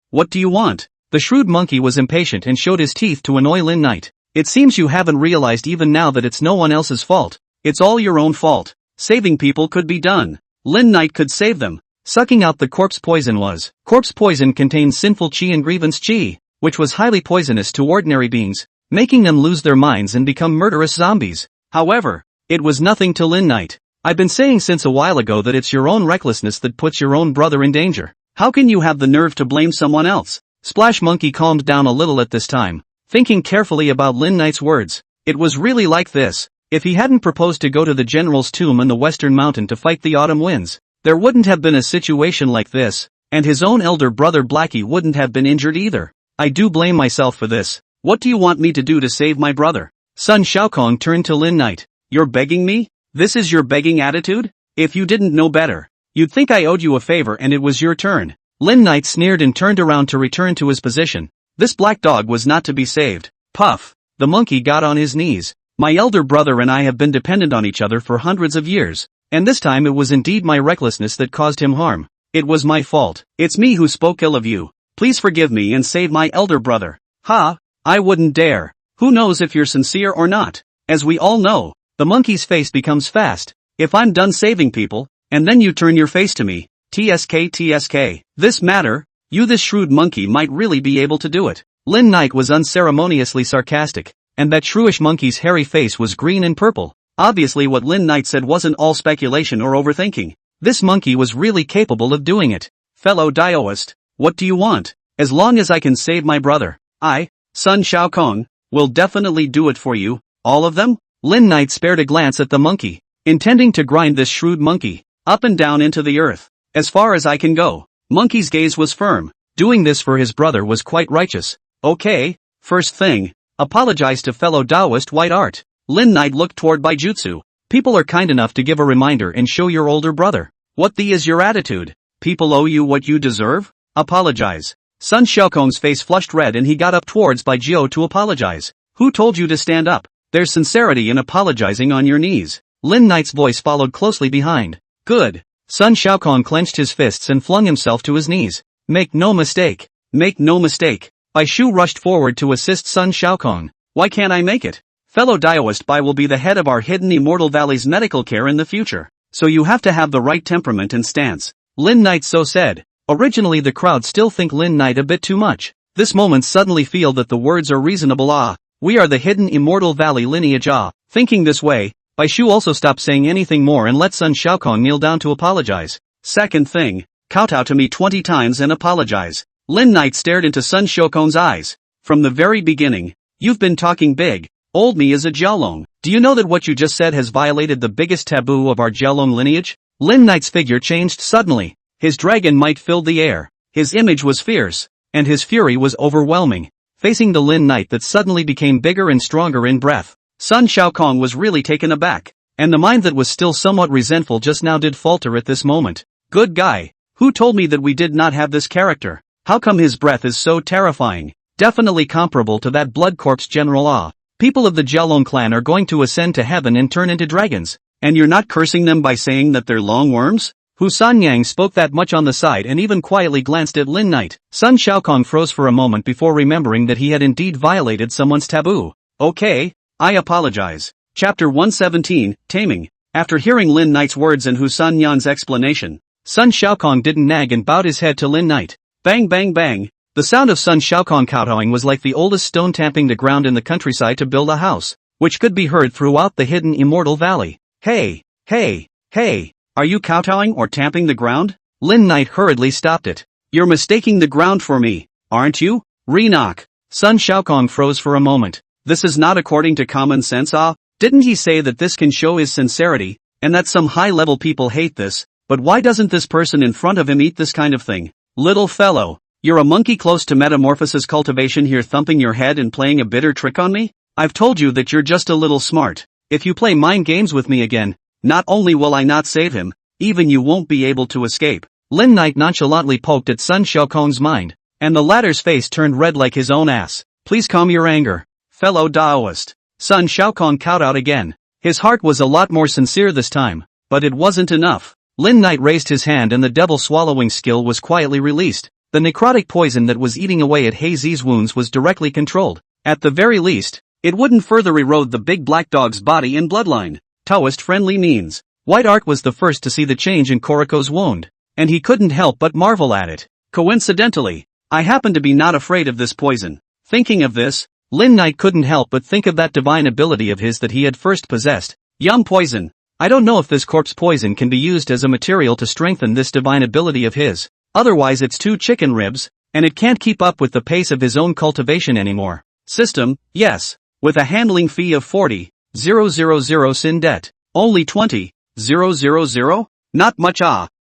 What do you want? The shrewd monkey was impatient and showed his teeth to annoy Lin Knight. It seems you haven't realized even now that it's no one else's fault. It's all your own fault. Saving people could be done. Lin Knight could save them. Sucking out the corpse poison was. Corpse poison contains sinful chi and grievance chi, which was highly poisonous to ordinary beings, making them lose their minds and become murderous zombies. However, it was nothing to Lin Knight. I've been saying since a while ago that it's your own recklessness that puts your own brother in danger. How can you have the nerve to blame someone else? Splash Monkey calmed down a little at this time, thinking carefully about Lin Knight's words. It was really like this. If he hadn't proposed to go to the general's tomb in the western mountain to fight the autumn winds, there wouldn't have been a situation like this, and his own elder brother Blackie wouldn't have been injured either. I do blame myself for this. What do you want me to do to save my brother? Sun Shaokong turned to Lin Knight. You're begging me? This is your begging attitude? If you didn't know better, you'd think I owed you a favor and it was your turn. Lin Knight sneered and turned around to return to his position. This black dog was not to be saved. Puff. The monkey got on his knees. My elder brother and I have been dependent on each other for hundreds of years, and this time it was indeed my recklessness that caused him harm. It was my fault. It's me who spoke ill of you. Please forgive me and save my elder brother. Ha! I wouldn't dare. Who knows if you're sincere or not? As we all know, the monkey's face becomes fast. If I'm done saving people, and then you turn your face to me, TSK. This matter, you this shrewd monkey might really be able to do it. Lin Knight was unceremoniously sarcastic, and that shrewish monkey's hairy face was green and purple. Obviously what Lin Knight said wasn't all speculation or overthinking. This monkey was really capable of doing it. Fellow Daoist, what do you want? As long as I can save my brother, I, Sun Shaokong, will definitely do it for you. All of them? Lin Knight spared a glance at the monkey, intending to grind this shrewd monkey up and down into the earth. As far as I can go. Monkey's gaze was firm. Doing this for his brother was quite righteous. Okay, first thing, apologize to fellow Taoist White Art. Lin Knight looked toward Baijutsu. People are kind enough to give a reminder and show your older brother. What the is your attitude? People owe you what you deserve? Apologize. Sun Shaokong's face flushed red and he got up towards Baijiu to apologize. Who told you to stand up? There's sincerity in apologizing on your knees. Lin Knight's voice followed closely behind. Good. Sun Shaokong clenched his fists and flung himself to his knees. Make no mistake. Bai Shu rushed forward to assist Sun Shaokong. Why can't I make it? Fellow Daoist Bai will be the head of our hidden Immortal Valley's medical care in the future. So you have to have the right temperament and stance. Lin Knight so said. Originally the crowd still think Lin Knight a bit too much. This moment suddenly feel that the words are reasonable. We are the hidden Immortal Valley lineage. Thinking this way, Bai Shu also stopped saying anything more and let Sun Shaokong kneel down to apologize. Second thing, kowtow to me 20 times and apologize. Lin Knight stared into Sun Shaokong's eyes. From the very beginning, you've been talking big. Old me is a Jiaolong. Do you know that what you just said has violated the biggest taboo of our Jiaolong lineage? Lin Knight's figure changed suddenly. His dragon might filled the air. His image was fierce, and his fury was overwhelming. Facing the Lin Knight that suddenly became bigger and stronger in breath, Sun Shaokong was really taken aback, and the mind that was still somewhat resentful just now did falter at this moment. Good guy. Who told me that we did not have this character? How come his breath is so terrifying? Definitely comparable to that blood corpse General. People of the Jiaolong clan are going to ascend to heaven and turn into dragons. And you're not cursing them by saying that they're long worms? Hu Sanyang spoke that much on the side and even quietly glanced at Lin Knight. Sun Shaokong froze for a moment before remembering that he had indeed violated someone's taboo. Okay, I apologize. Chapter 117, Taming. After hearing Lin Knight's words and Hu Sanyang's explanation, Sun Shaokong didn't nag and bowed his head to Lin Knight. Bang bang bang. The sound of Sun Shaokong kowtowing was like the oldest stone tamping the ground in the countryside to build a house, which could be heard throughout the hidden Immortal Valley. Hey, hey, hey, are you kowtowing or tamping the ground? Lin Knight hurriedly stopped it. You're mistaking the ground for me, aren't you? Re-knock. Sun Shaokong froze for a moment. This is not according to common sense. Didn't he say that this can show his sincerity, and that some high-level people hate this, but why doesn't this person in front of him eat this kind of thing? Little fellow, you're a monkey close to metamorphosis cultivation here thumping your head and playing a bitter trick on me? I've told you that you're just a little smart. If you play mind games with me again, not only will I not save him, even you won't be able to escape. Lin Knight nonchalantly poked at Sun Shaokong's mind, and the latter's face turned red like his own ass. Please calm your anger, fellow Daoist. Sun Shaokong kowtowed again. His heart was a lot more sincere this time, but it wasn't enough. Lin Knight raised his hand and the devil swallowing skill was quietly released. The necrotic poison that was eating away at Hazy's wounds was directly controlled. At the very least, it wouldn't further erode the big black dog's body and bloodline. Taoist-friendly means. White Art was the first to see the change in Koriko's wound, and he couldn't help but marvel at it. Coincidentally, I happen to be not afraid of this poison. Thinking of this, Lin Knight couldn't help but think of that divine ability of his that he had first possessed. Yum poison. I don't know if this corpse poison can be used as a material to strengthen this divine ability of his. Otherwise it's too chicken ribs, and it can't keep up with the pace of his own cultivation anymore. System, yes. With a handling fee of 40,000 sin debt. Only 20,000? Not much.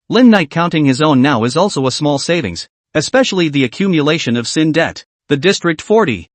Lin Knight counting his own now is also a small savings, especially the accumulation of sin debt. The district 40,000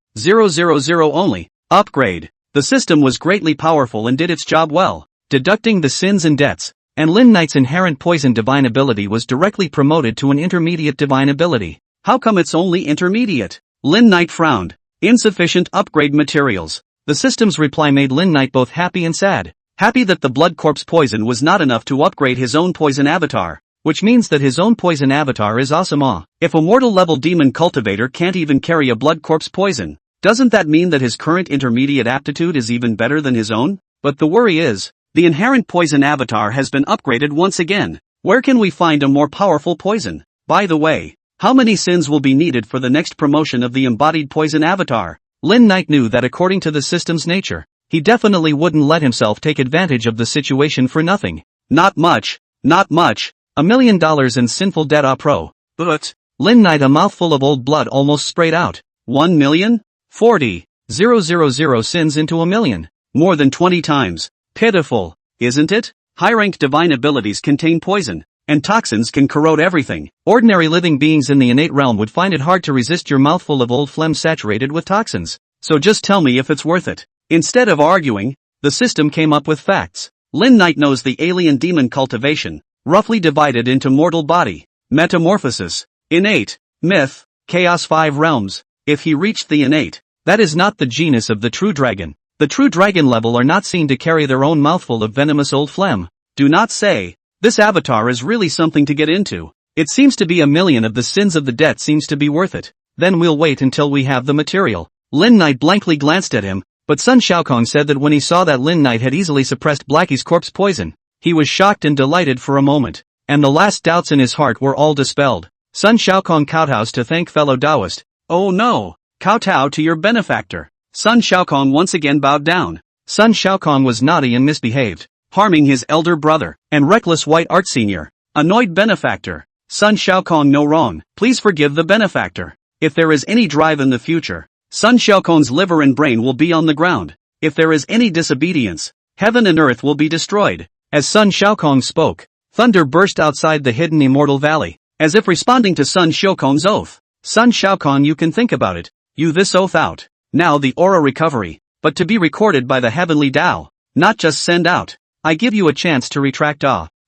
only. Upgrade. The system was greatly powerful and did its job well, deducting the sins and debts, and Lin Knight's inherent poison divine ability was directly promoted to an intermediate divine ability. How come it's only intermediate? Lin Knight frowned. Insufficient upgrade materials. The system's reply made Lin Knight both happy and sad. Happy that the blood corpse poison was not enough to upgrade his own poison avatar, which means that his own poison avatar is awesome. If a mortal level demon cultivator can't even carry a blood corpse poison, doesn't that mean that his current intermediate aptitude is even better than his own? But the worry is, the inherent poison avatar has been upgraded once again. Where can we find a more powerful poison? By the way, how many sins will be needed for the next promotion of the embodied poison avatar? Lin Knight knew that according to the system's nature, he definitely wouldn't let himself take advantage of the situation for nothing. Not much, not much. $1 million in sinful debt pro. But, Lin Knight a mouthful of old blood almost sprayed out. 1 million? 40,000 sins into a million. More than 20 times. Pitiful, isn't it? High-ranked divine abilities contain poison, and toxins can corrode everything. Ordinary living beings in the innate realm would find it hard to resist your mouthful of old phlegm saturated with toxins. So just tell me if it's worth it. Instead of arguing, the system came up with facts. Lin Knight knows the alien demon cultivation, roughly divided into mortal body, metamorphosis, innate, myth, chaos 5 realms. If he reached the innate, that is not the genus of the true dragon. The true dragon level are not seen to carry their own mouthful of venomous old phlegm. Do not say. This avatar is really something to get into. It seems to be 1 million of the sins of the debt seems to be worth it. Then we'll wait until we have the material. Lin Knight blankly glanced at him, But Sun Shaokong said that when he saw that Lin Knight had easily suppressed Blackie's corpse poison, he was shocked and delighted for a moment, and the last doubts in his heart were all dispelled. Sun Shaokong kowtows to thank fellow Taoist. Oh no! Kowtow to your benefactor. Sun Shaokong once again bowed down. Sun Shaokong was naughty and misbehaved, harming his elder brother, and reckless white art senior. Annoyed benefactor. Sun Shaokong no wrong, please forgive the benefactor. If there is any drive in the future, Sun Shaokong's liver and brain will be on the ground. If there is any disobedience, heaven and earth will be destroyed. As Sun Shaokong spoke, thunder burst outside the hidden immortal valley, as if responding to Sun Shaokong's oath. Sun Shaokong, you can think about it. You this oath out. Now the aura recovery, but to be recorded by the heavenly Tao, not just send out. I give you a chance to retract.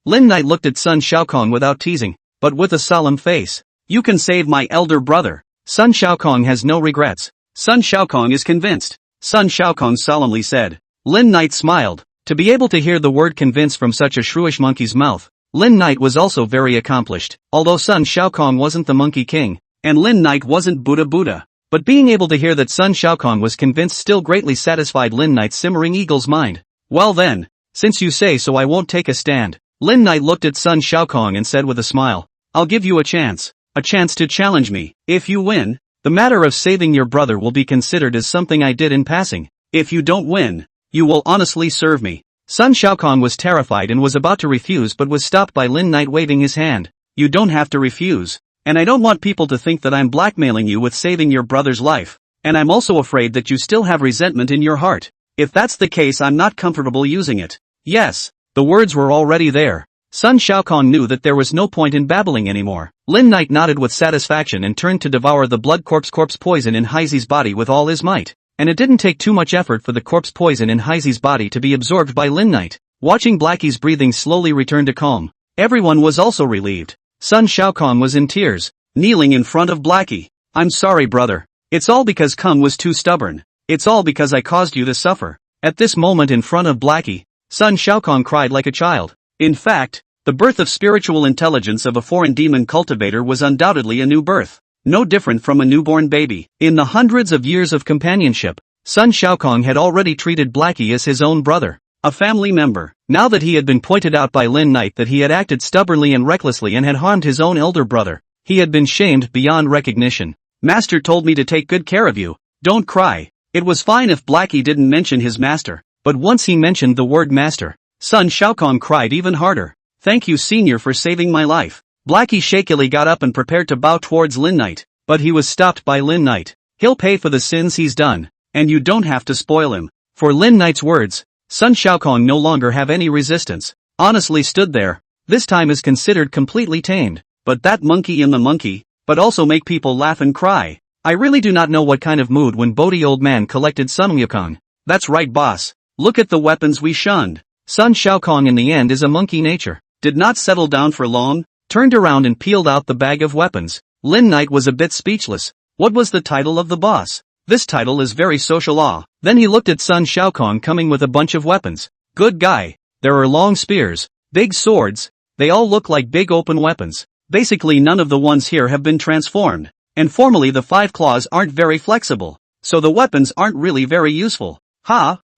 Lin Knight looked at Sun Shaokong without teasing, but with a solemn face. You can save my elder brother. Sun Shaokong has no regrets. Sun Shaokong is convinced. Sun Shaokong solemnly said. Lin Knight smiled. To be able to hear the word convince from such a shrewish monkey's mouth, Lin Knight was also very accomplished, although Sun Shaokong wasn't the Monkey King, and Lin Knight wasn't Buddha. But being able to hear that Sun Shaokong was convinced still greatly satisfied Lin Knight's simmering eagle's mind. Well then, since you say so, I won't take a stand. Lin Knight looked at Sun Shaokong and said with a smile, I'll give you a chance to challenge me. If you win, the matter of saving your brother will be considered as something I did in passing. If you don't win, you will honestly serve me. Sun Shaokong was terrified and was about to refuse but was stopped by Lin Knight waving his hand. You don't have to refuse, and I don't want people to think that I'm blackmailing you with saving your brother's life, and I'm also afraid that you still have resentment in your heart. If that's the case, I'm not comfortable using it. Yes, the words were already there. Sun Shaokong knew that there was no point in babbling anymore. Lin Knight nodded with satisfaction and turned to devour the blood corpse poison in Heizi's body with all his might. And it didn't take too much effort for the corpse poison in Heizi's body to be absorbed by Lin Knight. Watching Blackie's breathing slowly return to calm, everyone was also relieved. Sun Shaokong was in tears, kneeling in front of Blackie. I'm sorry, brother. It's all because Kung was too stubborn. It's all because I caused you to suffer. At this moment in front of Blackie, Sun Shaokong cried like a child. In fact, the birth of spiritual intelligence of a foreign demon cultivator was undoubtedly a new birth. No different from a newborn baby. In the hundreds of years of companionship, Sun Shaokong had already treated Blackie as his own brother, a family member. Now that he had been pointed out by Lin Knight that he had acted stubbornly and recklessly and had harmed his own elder brother, he had been shamed beyond recognition. Master told me to take good care of you. Don't cry. It was fine if Blackie didn't mention his master, but once he mentioned the word master, Sun Shaokong cried even harder. Thank you, senior, for saving my life. Blackie shakily got up and prepared to bow towards Lin Knight, but he was stopped by Lin Knight. He'll pay for the sins he's done, and you don't have to spoil him. For Lin Knight's words, Sun Shaokong no longer have any resistance, honestly stood there. This time is considered completely tamed. But that monkey in the monkey, but also make people laugh and cry. I really do not know what kind of mood when Bodhi old man collected Sun Wukong. That's right, boss. Look at the weapons we shunned. Sun Shaokong in the end is a monkey nature. Did not settle down for long, turned around and peeled out the bag of weapons. Lin Knight was a bit speechless. What was the title of the boss? This title is very social awe. Then he looked at Sun Shaokong coming with a bunch of weapons. Good guy. There are long spears, big swords, they all look like big open weapons. Basically none of the ones here have been transformed. And formally the 5 claws aren't very flexible. So the weapons aren't really very useful.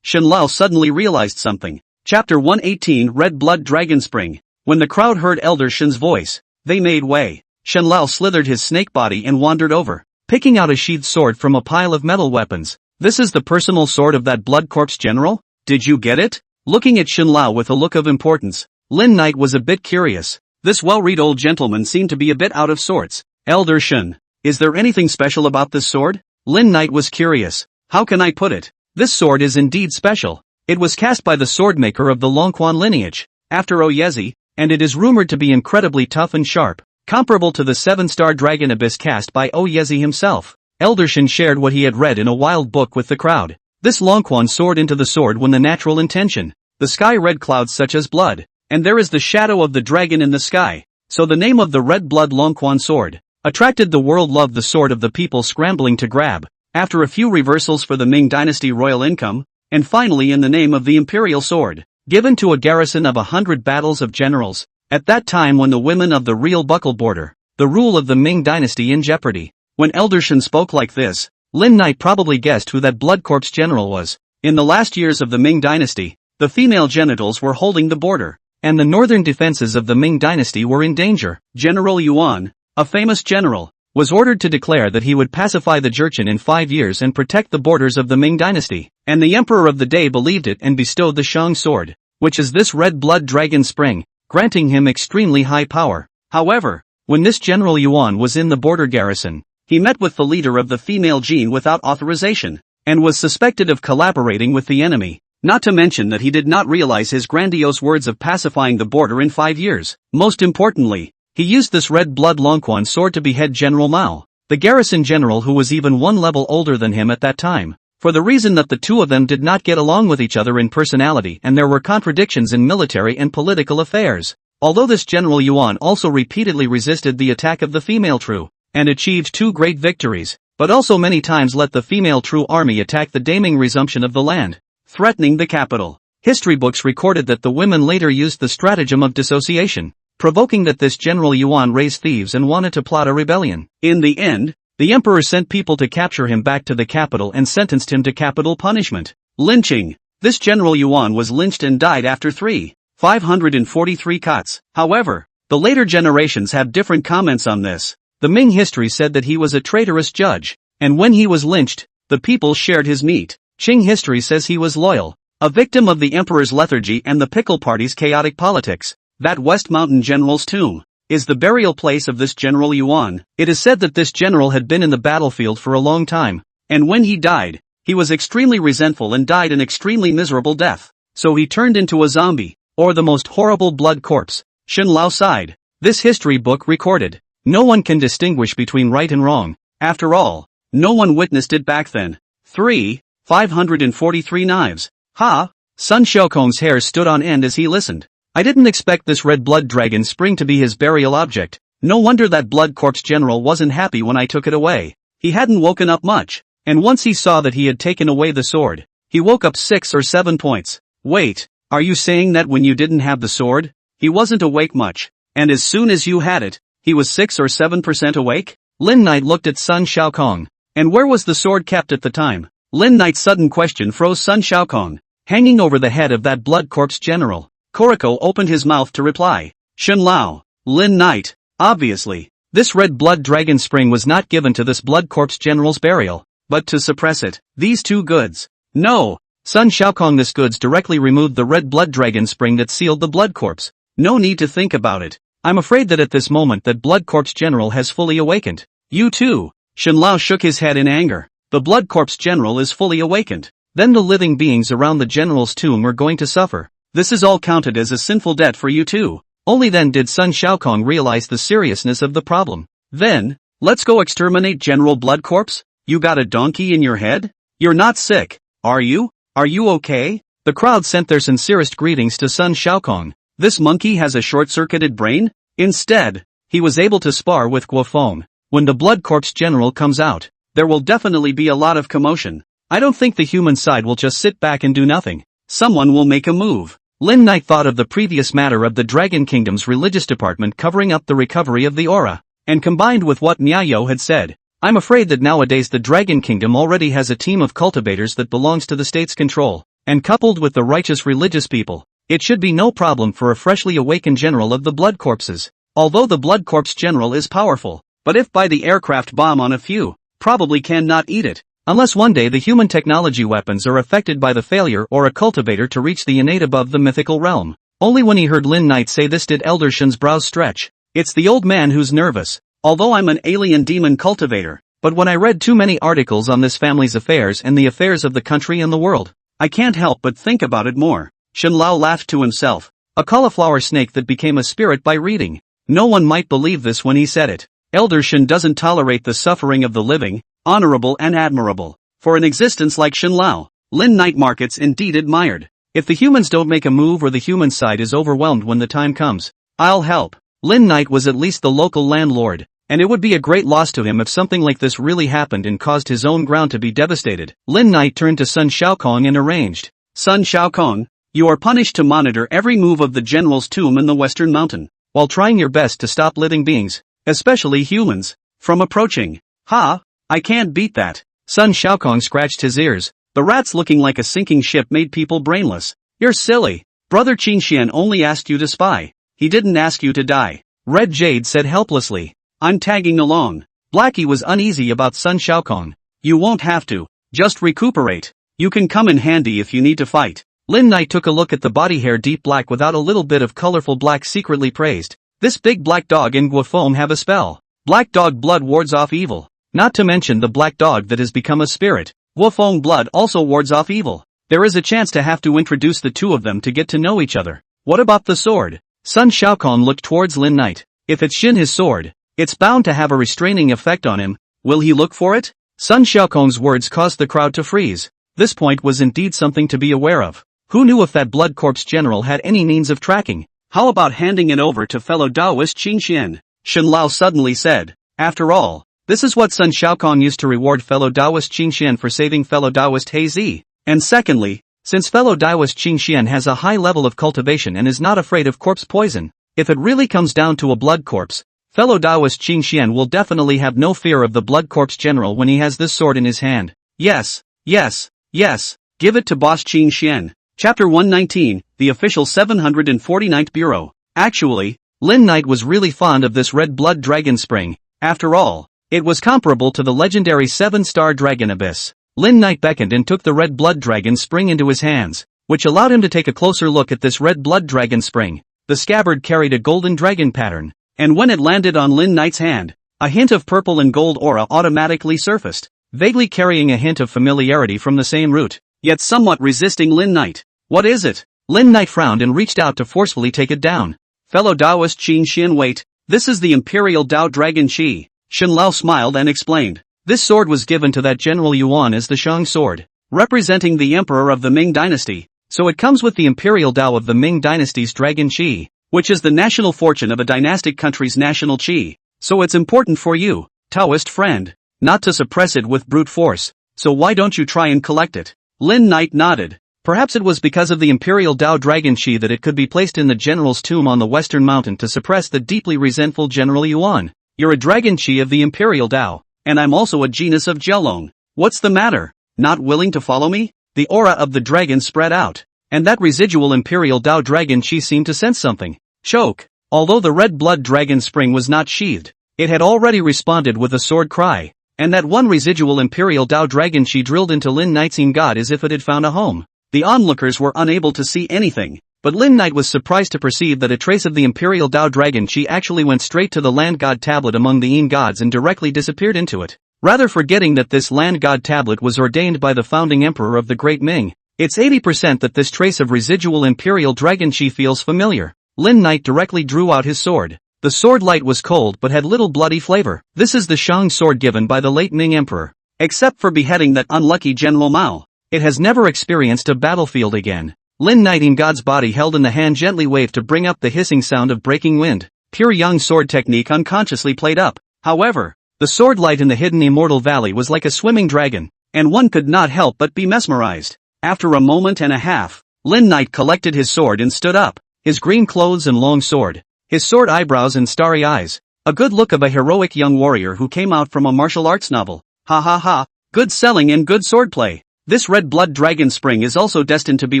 Shenlao suddenly realized something. Chapter 118 Red Blood Dragon Spring. When the crowd heard Elder Shen's voice, they made way. Shenlao slithered his snake body and wandered over, picking out a sheathed sword from a pile of metal weapons. This is the personal sword of that blood corpse general? Did you get it? Looking at Shenlao with a look of importance, Lin Knight was a bit curious. This well-read old gentleman seemed to be a bit out of sorts. Elder Shen, is there anything special about this sword? Lin Knight was curious. How can I put it? This sword is indeed special. It was cast by the swordmaker of the Longquan lineage, after Oyezi, and it is rumored to be incredibly tough and sharp, comparable to the 7-star dragon abyss cast by Oyezi himself. Elder Shen shared what he had read in a wild book with the crowd. This Longquan sword into the sword when the natural intention, the sky red clouds such as blood, and there is the shadow of the dragon in the sky, so the name of the red blood Longquan sword, attracted the world loved the sword of the people scrambling to grab, after a few reversals for the Ming dynasty royal income, and finally in the name of the imperial sword, given to a garrison of 100 battles of generals, at that time when the women of the real buckle border, the rule of the Ming dynasty in jeopardy. When Elder Shen spoke like this, Lin Knight probably guessed who that blood corpse general was. In the last years of the Ming dynasty, the female genitals were holding the border, and the northern defenses of the Ming dynasty were in danger. General Yuan, a famous general, was ordered to declare that he would pacify the Jurchen in 5 years and protect the borders of the Ming dynasty, and the emperor of the day believed it and bestowed the Shang sword, which is this red blood dragon spring, granting him extremely high power. However, when this General Yuan was in the border garrison, he met with the leader of the female gene without authorization, and was suspected of collaborating with the enemy, not to mention that he did not realize his grandiose words of pacifying the border in 5 years. Most importantly, he used this red blood Longquan sword to behead General Mao, the garrison general who was even one level older than him at that time, for the reason that the two of them did not get along with each other in personality and there were contradictions in military and political affairs. Although this General Yuan also repeatedly resisted the attack of the female True, and achieved 2 great victories, but also many times let the female True army attack the Daming resumption of the land, threatening the capital. History books recorded that the women later used the stratagem of dissociation, provoking that this General Yuan raised thieves and wanted to plot a rebellion. In the end, the emperor sent people to capture him back to the capital and sentenced him to capital punishment, lynching. This General Yuan was lynched and died after 543 cuts. However, the later generations have different comments on this. The Ming history said that he was a traitorous judge, and when he was lynched, the people shared his meat. Qing history says he was loyal, a victim of the emperor's lethargy and the Pickle Party's chaotic politics. That West Mountain general's tomb is the burial place of this General Yuan. It is said that this general had been in the battlefield for a long time, and when he died, he was extremely resentful and died an extremely miserable death. So he turned into a zombie, or the most horrible blood corpse. Shen Lao sighed. This history book recorded, no one can distinguish between right and wrong. After all, no one witnessed it back then. 543 knives. Ha! Sun Xiaokong's hair stood on end as he listened. I didn't expect this red blood dragon spring to be his burial object. No wonder that blood corpse general wasn't happy when I took it away. He hadn't woken up much, and once he saw that he had taken away the sword, he woke up 6 or 7 points. Wait, are you saying that when you didn't have the sword, he wasn't awake much, and as soon as you had it, he was 6 or 7% awake? Lin Knight looked at Sun Xiaokong. And where was the sword kept at the time? Lin Knight's sudden question froze Sun Xiaokong, hanging over the head of that blood corpse general. Koriko opened his mouth to reply. Shen Lao, Lin Knight, obviously, this red blood dragon spring was not given to this blood corpse general's burial, but to suppress it. These 2 goods. No, Sun Xiaokong, this goods directly removed the red blood dragon spring that sealed the blood corpse. No need to think about it. I'm afraid that at this moment that blood corpse general has fully awakened. You too. Shen Lao shook his head in anger. The blood corpse general is fully awakened. Then the living beings around the general's tomb are going to suffer. This is all counted as a sinful debt for you too. Only then did Sun Xiaokong realize the seriousness of the problem. Then, let's go exterminate General Blood Corpse? You got a donkey in your head? You're not sick, are you? Are you okay? The crowd sent their sincerest greetings to Sun Xiaokong. This monkey has a short-circuited brain? Instead, he was able to spar with Guofeng. When the blood corpse general comes out, there will definitely be a lot of commotion. I don't think the human side will just sit back and do nothing. Someone will make a move. Lin Knight thought of the previous matter of the Dragon Kingdom's religious department covering up the recovery of the aura, and combined with what Miao had said, I'm afraid that nowadays the Dragon Kingdom already has a team of cultivators that belongs to the state's control, and coupled with the righteous religious people, it should be no problem for a freshly awakened general of the blood corpses. Although the blood corpse general is powerful, but if by the aircraft bomb on a few, probably cannot eat it. Unless one day the human technology weapons are affected by the failure or a cultivator to reach the innate above the mythical realm. Only when he heard Lin Knight say this did Elder Shen's brows stretch. It's the old man who's nervous. Although I'm an alien demon cultivator, but when I read too many articles on this family's affairs and the affairs of the country and the world, I can't help but think about it more. Shen Lao laughed to himself. A cauliflower snake that became a spirit by reading. No one might believe this when he said it. Elder Shen doesn't tolerate the suffering of the living, honorable and admirable. For an existence like Shen Lao, Lin Knight markets indeed admired. If the humans don't make a move or the human side is overwhelmed when the time comes, I'll help. Lin Knight was at least the local landlord, and it would be a great loss to him if something like this really happened and caused his own ground to be devastated. Lin Knight turned to Sun Xiaokong and arranged. Sun Xiaokong, you are punished to monitor every move of the general's tomb in the Western Mountain, while trying your best to stop living beings, especially humans, from approaching. Ha, I can't beat that. Sun Xiaokong scratched his ears. The rats looking like a sinking ship made people brainless. You're silly. Brother Qingxian only asked you to spy. He didn't ask you to die. Red Jade said helplessly. I'm tagging along. Blackie was uneasy about Sun Xiaokong. You won't have to. Just recuperate. You can come in handy if you need to fight. Lin Knight took a look at the body hair deep black without a little bit of colorful black secretly praised. This big black dog and Guofeng have a spell. Black dog blood wards off evil. Not to mention the black dog that has become a spirit. Guofeng blood also wards off evil. There is a chance to have to introduce the two of them to get to know each other. What about the sword? Sun Xiaokong looked towards Lin Knight. If it's Xin his sword, it's bound to have a restraining effect on him. Will he look for it? Sun Xiaokong's words caused the crowd to freeze. This point was indeed something to be aware of. Who knew if that Blood Corpse general had any means of tracking? How about handing it over to fellow Taoist Qingxian? Shen Lao suddenly said. After all, this is what Sun Xiaokong used to reward fellow Taoist Qingxian for saving fellow Taoist He Zi. And secondly, since fellow Taoist Qingxian has a high level of cultivation and is not afraid of corpse poison, if it really comes down to a blood corpse, fellow Taoist Qingxian will definitely have no fear of the Blood Corpse general when he has this sword in his hand. Yes, yes, yes, give it to boss Qingxian. Chapter 119, the official 749th Bureau. Actually, Lin Knight was really fond of this red blood dragon spring. After all, it was comparable to the legendary 7-star dragon abyss. Lin Knight beckoned and took the red blood dragon spring into his hands, which allowed him to take a closer look at this red blood dragon spring. The scabbard carried a golden dragon pattern, and when it landed on Lin Knight's hand, a hint of purple and gold aura automatically surfaced, vaguely carrying a hint of familiarity from the same root, yet somewhat resisting Lin Knight. What is it? Lin Knight frowned and reached out to forcefully take it down. Fellow Taoist Qingxian, wait, this is the Imperial Tao Dragon Qi. Shen Lao smiled and explained. This sword was given to that General Yuan as the Shang sword, representing the Emperor of the Ming Dynasty, so it comes with the Imperial Tao of the Ming Dynasty's Dragon Qi, which is the national fortune of a dynastic country's national Qi, so it's important for you, Taoist friend, not to suppress it with brute force, so why don't you try and collect it? Lin Knight nodded. Perhaps it was because of the Imperial Tao Dragon Qi that it could be placed in the general's tomb on the western mountain to suppress the deeply resentful General Yuan. You're a Dragon Qi of the Imperial Tao, and I'm also a genus of Jialong. What's the matter? Not willing to follow me? The aura of the dragon spread out, and that residual Imperial Tao Dragon Qi seemed to sense something. Choke. Although the red blood dragon spring was not sheathed, it had already responded with a sword cry, and that one residual Imperial Tao Dragon Qi drilled into Lin Knight's god as if it had found a home. The onlookers were unable to see anything, but Lin Knight was surprised to perceive that a trace of the Imperial Tao Dragon Qi actually went straight to the land god tablet among the Yin gods and directly disappeared into it. Rather forgetting that this land god tablet was ordained by the founding emperor of the Great Ming, it's 80% that this trace of residual Imperial Dragon Qi feels familiar. Lin Knight directly drew out his sword. The sword light was cold but had little bloody flavor. This is the Shang sword given by the late Ming emperor. Except for beheading that unlucky General Mao, it has never experienced a battlefield again. Lin Knight in God's body held in the hand gently waved to bring up the hissing sound of breaking wind. Pure Yang sword technique unconsciously played up. However, the sword light in the hidden immortal valley was like a swimming dragon, and one could not help but be mesmerized. After a moment and a half, Lin Knight collected his sword and stood up, his green clothes and long sword, his sword eyebrows and starry eyes, a good look of a heroic young warrior who came out from a martial arts novel. Ha ha ha, good selling and good swordplay. This red blood dragon spring is also destined to be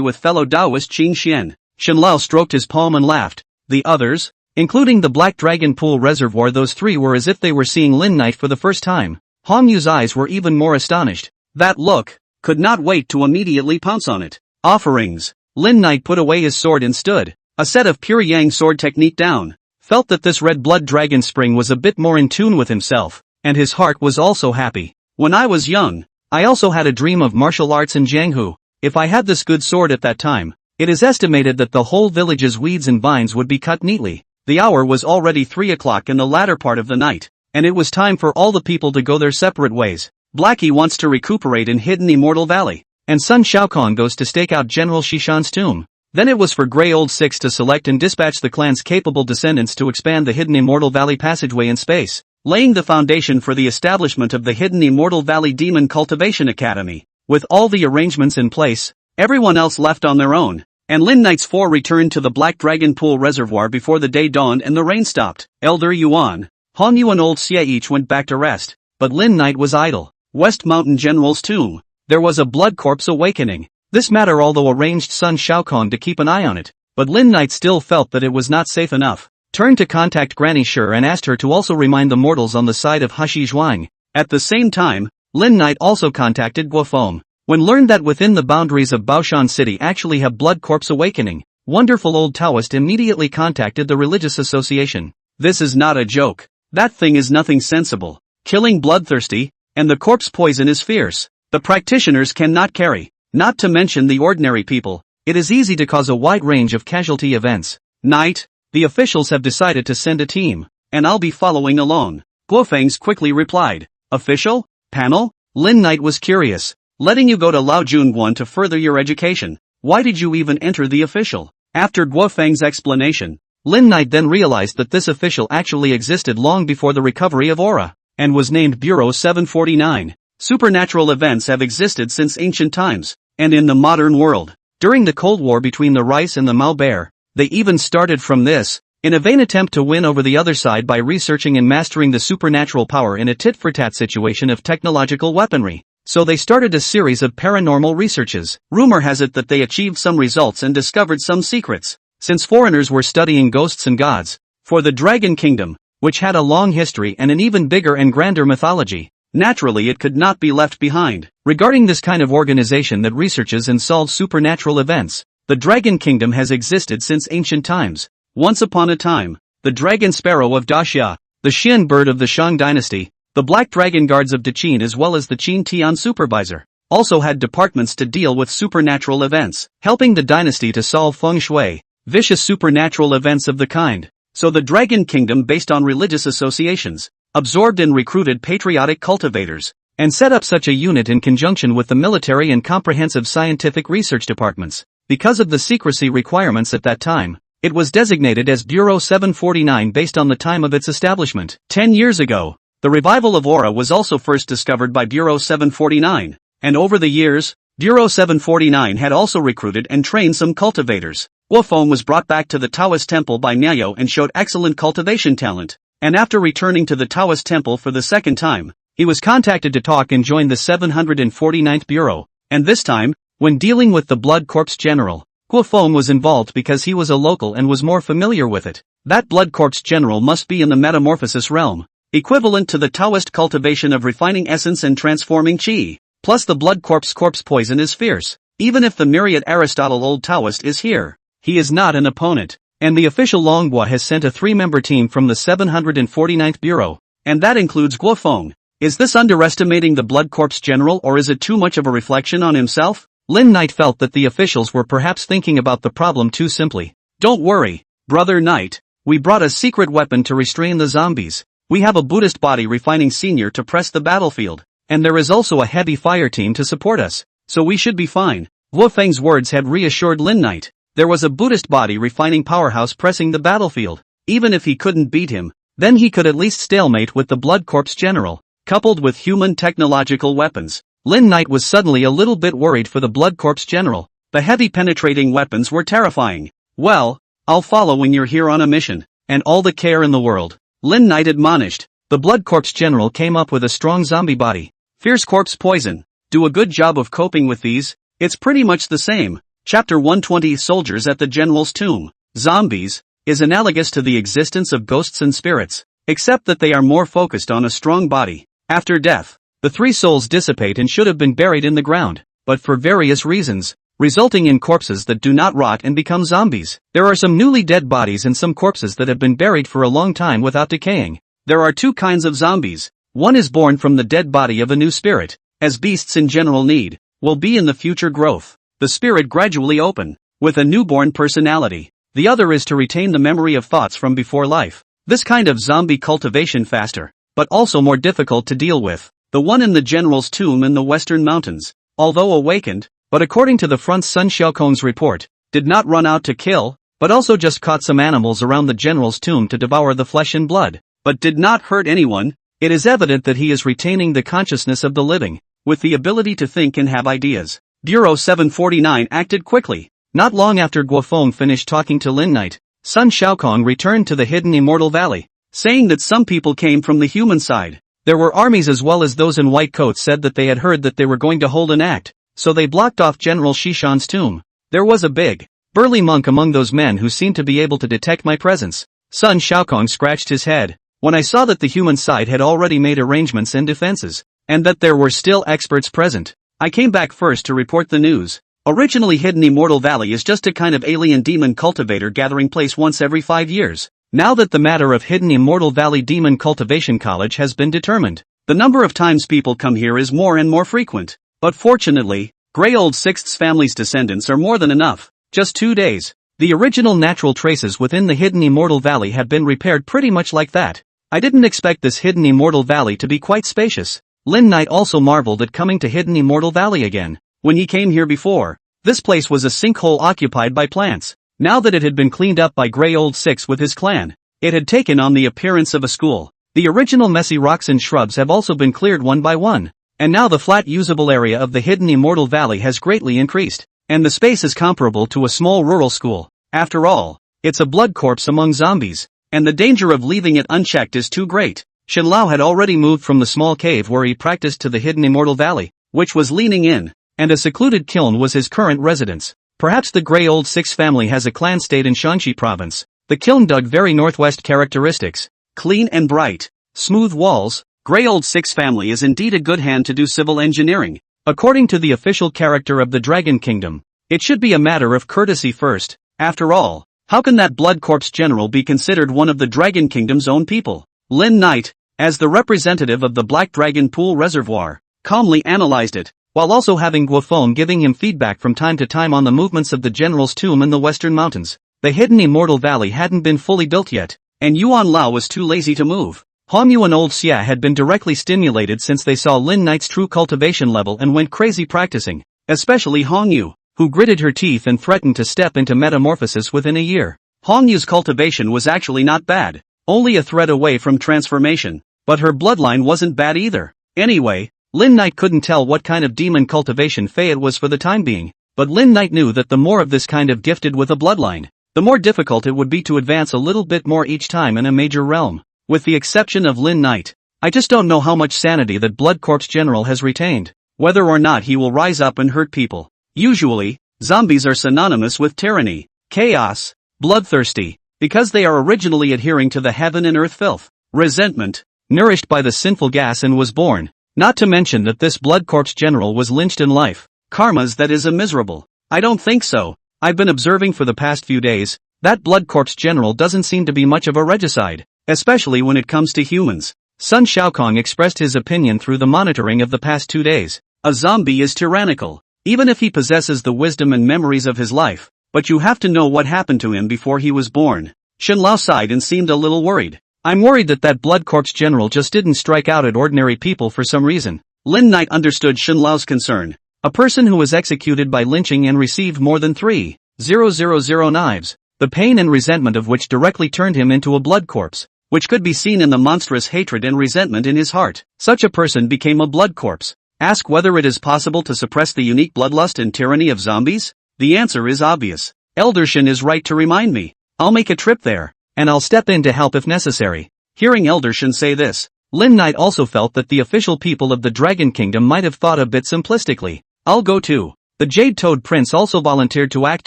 with fellow Taoist Qingxian. Shen Lao stroked his palm and laughed. The others, including the Black Dragon Pool Reservoir, those three were as if they were seeing Lin Knight for the first time. Hong Yu's eyes were even more astonished. That look, could not wait to immediately pounce on it. Offerings. Lin Knight put away his sword and stood, a set of pure Yang sword technique down, felt that this red blood dragon spring was a bit more in tune with himself, and his heart was also happy. When I was young, I also had a dream of martial arts in Jianghu. If I had this good sword at that time, it is estimated that the whole village's weeds and vines would be cut neatly. The hour was already 3 o'clock in the latter part of the night, and it was time for all the people to go their separate ways. Blackie wants to recuperate in Hidden Immortal Valley, and Sun Xiaokong goes to stake out General Shishan's tomb. Then it was for Grey Old Six to select and dispatch the clan's capable descendants to expand the Hidden Immortal Valley passageway in space, laying the foundation for the establishment of the Hidden Immortal Valley Demon Cultivation Academy. With all the arrangements in place, everyone else left on their own, and Lin Knight's four returned to the Black Dragon Pool Reservoir before the day dawned and the rain stopped. Elder Yuan, Hong Yu and Old Xie each went back to rest, but Lin Knight was idle. West Mountain General's tomb. There was a blood corpse awakening. This matter although arranged Sun Shaokong to keep an eye on it, but Lin Knight still felt that it was not safe enough. Turned to contact Granny Shi and asked her to also remind the mortals on the side of Hashi Zhuang. At the same time, Lin Knight also contacted Guofeng. When learned that within the boundaries of Baoshan City actually have blood corpse awakening, wonderful old Taoist immediately contacted the religious association. This is not a joke. That thing is nothing sensible. Killing bloodthirsty, and the corpse poison is fierce. The practitioners cannot carry, not to mention the ordinary people. It is easy to cause a wide range of casualty events. Knight, the officials have decided to send a team, and I'll be following alone. Guofeng quickly replied. Official? Panel? Lin Knight was curious. Letting you go to Lao Junguan to further your education. Why did you even enter the official? After Guofeng's explanation, Lin Knight then realized that this official actually existed long before the recovery of aura, and was named Bureau 749. Supernatural events have existed since ancient times, and in the modern world. During the Cold War between the Rice and the Mao Bear, they even started from this, in a vain attempt to win over the other side by researching and mastering the supernatural power in a tit-for-tat situation of technological weaponry. So they started a series of paranormal researches. Rumor has it that they achieved some results and discovered some secrets. Since foreigners were studying ghosts and gods, for the Dragon Kingdom, which had a long history and an even bigger and grander mythology, naturally it could not be left behind. Regarding this kind of organization that researches and solves supernatural events, the Dragon Kingdom has existed since ancient times. Once upon a time, the Dragon Sparrow of Daxia, the Xian bird of the Shang dynasty, the Black Dragon Guards of Daqin as well as the Qin Tian Supervisor, also had departments to deal with supernatural events, helping the dynasty to solve feng shui, vicious supernatural events of the kind. So the Dragon Kingdom based on religious associations, absorbed and recruited patriotic cultivators, and set up such a unit in conjunction with the military and comprehensive scientific research departments. Because of the secrecy requirements at that time, it was designated as Bureau 749 based on the time of its establishment. 10 years ago, the revival of aura was also first discovered by Bureau 749, and over the years, Bureau 749 had also recruited and trained some cultivators. Guofeng was brought back to the Taoist temple by Niao and showed excellent cultivation talent, and after returning to the Taoist temple for the second time, he was contacted to talk and join the 749th Bureau, and this time, when dealing with the Blood Corpse General, Guofeng was involved because he was a local and was more familiar with it. That Blood Corpse General must be in the metamorphosis realm, equivalent to the Taoist cultivation of refining essence and transforming qi. Plus the Blood Corpse poison is fierce. Even if the myriad Aristotle Old Taoist is here, he is not an opponent. And the official Longhua has sent a 3-member team from the 749th Bureau, and that includes Guofeng. Is this underestimating the Blood Corpse General or is it too much of a reflection on himself? Lin Knight felt that the officials were perhaps thinking about the problem too simply. Don't worry, Brother Knight. We brought a secret weapon to restrain the zombies. We have a Buddhist body refining senior to press the battlefield, and there is also a heavy fire team to support us, so we should be fine. Guofeng's words had reassured Lin Knight. There was a Buddhist body refining powerhouse pressing the battlefield. Even if he couldn't beat him, then he could at least stalemate with the Blood Corpse General. Coupled with human technological weapons, Lin Knight was suddenly a little bit worried for the Blood Corpse General. The heavy penetrating weapons were terrifying. Well, I'll follow when you're here on a mission, and all the care in the world, Lin Knight admonished. The Blood Corpse General came up with a strong zombie body. Fierce corpse poison. Do a good job of coping with these. It's pretty much the same. Chapter 120 Soldiers at the General's Tomb. Zombies is analogous to the existence of ghosts and spirits, except that they are more focused on a strong body. After death, the 3 souls dissipate and should have been buried in the ground, but for various reasons, resulting in corpses that do not rot and become zombies. There are some newly dead bodies and some corpses that have been buried for a long time without decaying. There are 2 kinds of zombies. One is born from the dead body of a new spirit, as beasts in general need, will be in the future growth. The spirit gradually open, with a newborn personality. The other is to retain the memory of thoughts from before life. This kind of zombie cultivation faster, but also more difficult to deal with. The one in the General's Tomb in the Western Mountains, although awakened, but according to the front Sun Xiaokong's report, did not run out to kill, but also just caught some animals around the General's Tomb to devour the flesh and blood, but did not hurt anyone. It is evident that he is retaining the consciousness of the living, with the ability to think and have ideas. Bureau 749 acted quickly. Not long after Guofeng finished talking to Lin Knight, Sun Shaokong returned to the hidden Immortal Valley, saying that some people came from the human side. There were armies as well as those in white coats said that they had heard that they were going to hold an act, so they blocked off General Shishan's tomb. There was a big, burly monk among those men who seemed to be able to detect my presence. Sun Shaokong scratched his head. When I saw that the human side had already made arrangements and defenses, and that there were still experts present, I came back first to report the news. Originally Hidden Immortal Valley is just a kind of alien demon cultivator gathering place once every 5 years. Now that the matter of Hidden Immortal Valley Demon Cultivation College has been determined, the number of times people come here is more and more frequent. But fortunately, Grey Old Sixth's family's descendants are more than enough. Just 2 days. The original natural traces within the Hidden Immortal Valley have been repaired pretty much like that. I didn't expect this Hidden Immortal Valley to be quite spacious. Lin Knight also marveled at coming to Hidden Immortal Valley again. When he came here before, this place was a sinkhole occupied by plants. Now that it had been cleaned up by Grey Old Six with his clan, it had taken on the appearance of a school. The original messy rocks and shrubs have also been cleared one by one, and now the flat usable area of the Hidden Immortal Valley has greatly increased, and the space is comparable to a small rural school. After all, it's a blood corpse among zombies, and the danger of leaving it unchecked is too great. Shenlao had already moved from the small cave where he practiced to the Hidden Immortal Valley, which was leaning in, and a secluded kiln was his current residence. Perhaps the Grey Old Six family has a clan state in Shaanxi province. The kiln dug very northwest characteristics. Clean and bright. Smooth walls. Grey Old Six family is indeed a good hand to do civil engineering. According to the official character of the Dragon Kingdom, it should be a matter of courtesy first. After all, how can that blood corpse general be considered one of the Dragon Kingdom's own people? Lin Knight, as the representative of the Black Dragon Pool Reservoir, calmly analyzed it, while also having Guofeng giving him feedback from time to time on the movements of the general's tomb in the western mountains. The Hidden Immortal Valley hadn't been fully built yet, and Yuan Lao was too lazy to move. Hongyu and Old Xia had been directly stimulated since they saw Lin Knight's true cultivation level and went crazy practicing, especially Hongyu, who gritted her teeth and threatened to step into metamorphosis within a year. Hongyu's cultivation was actually not bad, only a thread away from transformation, but her bloodline wasn't bad either. Anyway, Lin Knight couldn't tell what kind of demon cultivation Fei it was for the time being, but Lin Knight knew that the more of this kind of gifted with a bloodline, the more difficult it would be to advance a little bit more each time in a major realm. With the exception of Lin Knight, I just don't know how much sanity that Blood Corpse General has retained, whether or not he will rise up and hurt people. Usually, zombies are synonymous with tyranny, chaos, bloodthirsty, because they are originally adhering to the heaven and earth filth, resentment, nourished by the sinful gas and was born. Not to mention that this Blood Corpse General was lynched in life. Karmas that is a miserable. I don't think so. I've been observing for the past few days, that Blood Corpse General doesn't seem to be much of a regicide, especially when it comes to humans. Sun Shaokong expressed his opinion through the monitoring of the past 2 days. A zombie is tyrannical, even if he possesses the wisdom and memories of his life, but you have to know what happened to him before he was born. Shenlao sighed and seemed a little worried. I'm worried that Blood Corpse General just didn't strike out at ordinary people for some reason. Lin Knight understood Shenlao's concern. A person who was executed by lynching and received more than 3,000 knives, the pain and resentment of which directly turned him into a blood corpse, which could be seen in the monstrous hatred and resentment in his heart. Such a person became a blood corpse. Ask whether it is possible to suppress the unique bloodlust and tyranny of zombies? The answer is obvious. Elder Shen is right to remind me. I'll make a trip there, and I'll step in to help if necessary. Hearing Elder Shen say this, Lin Knight also felt that the official people of the Dragon Kingdom might have thought a bit simplistically. I'll go too. The Jade Toad Prince also volunteered to act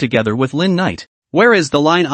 together with Lin Knight. Where is the line?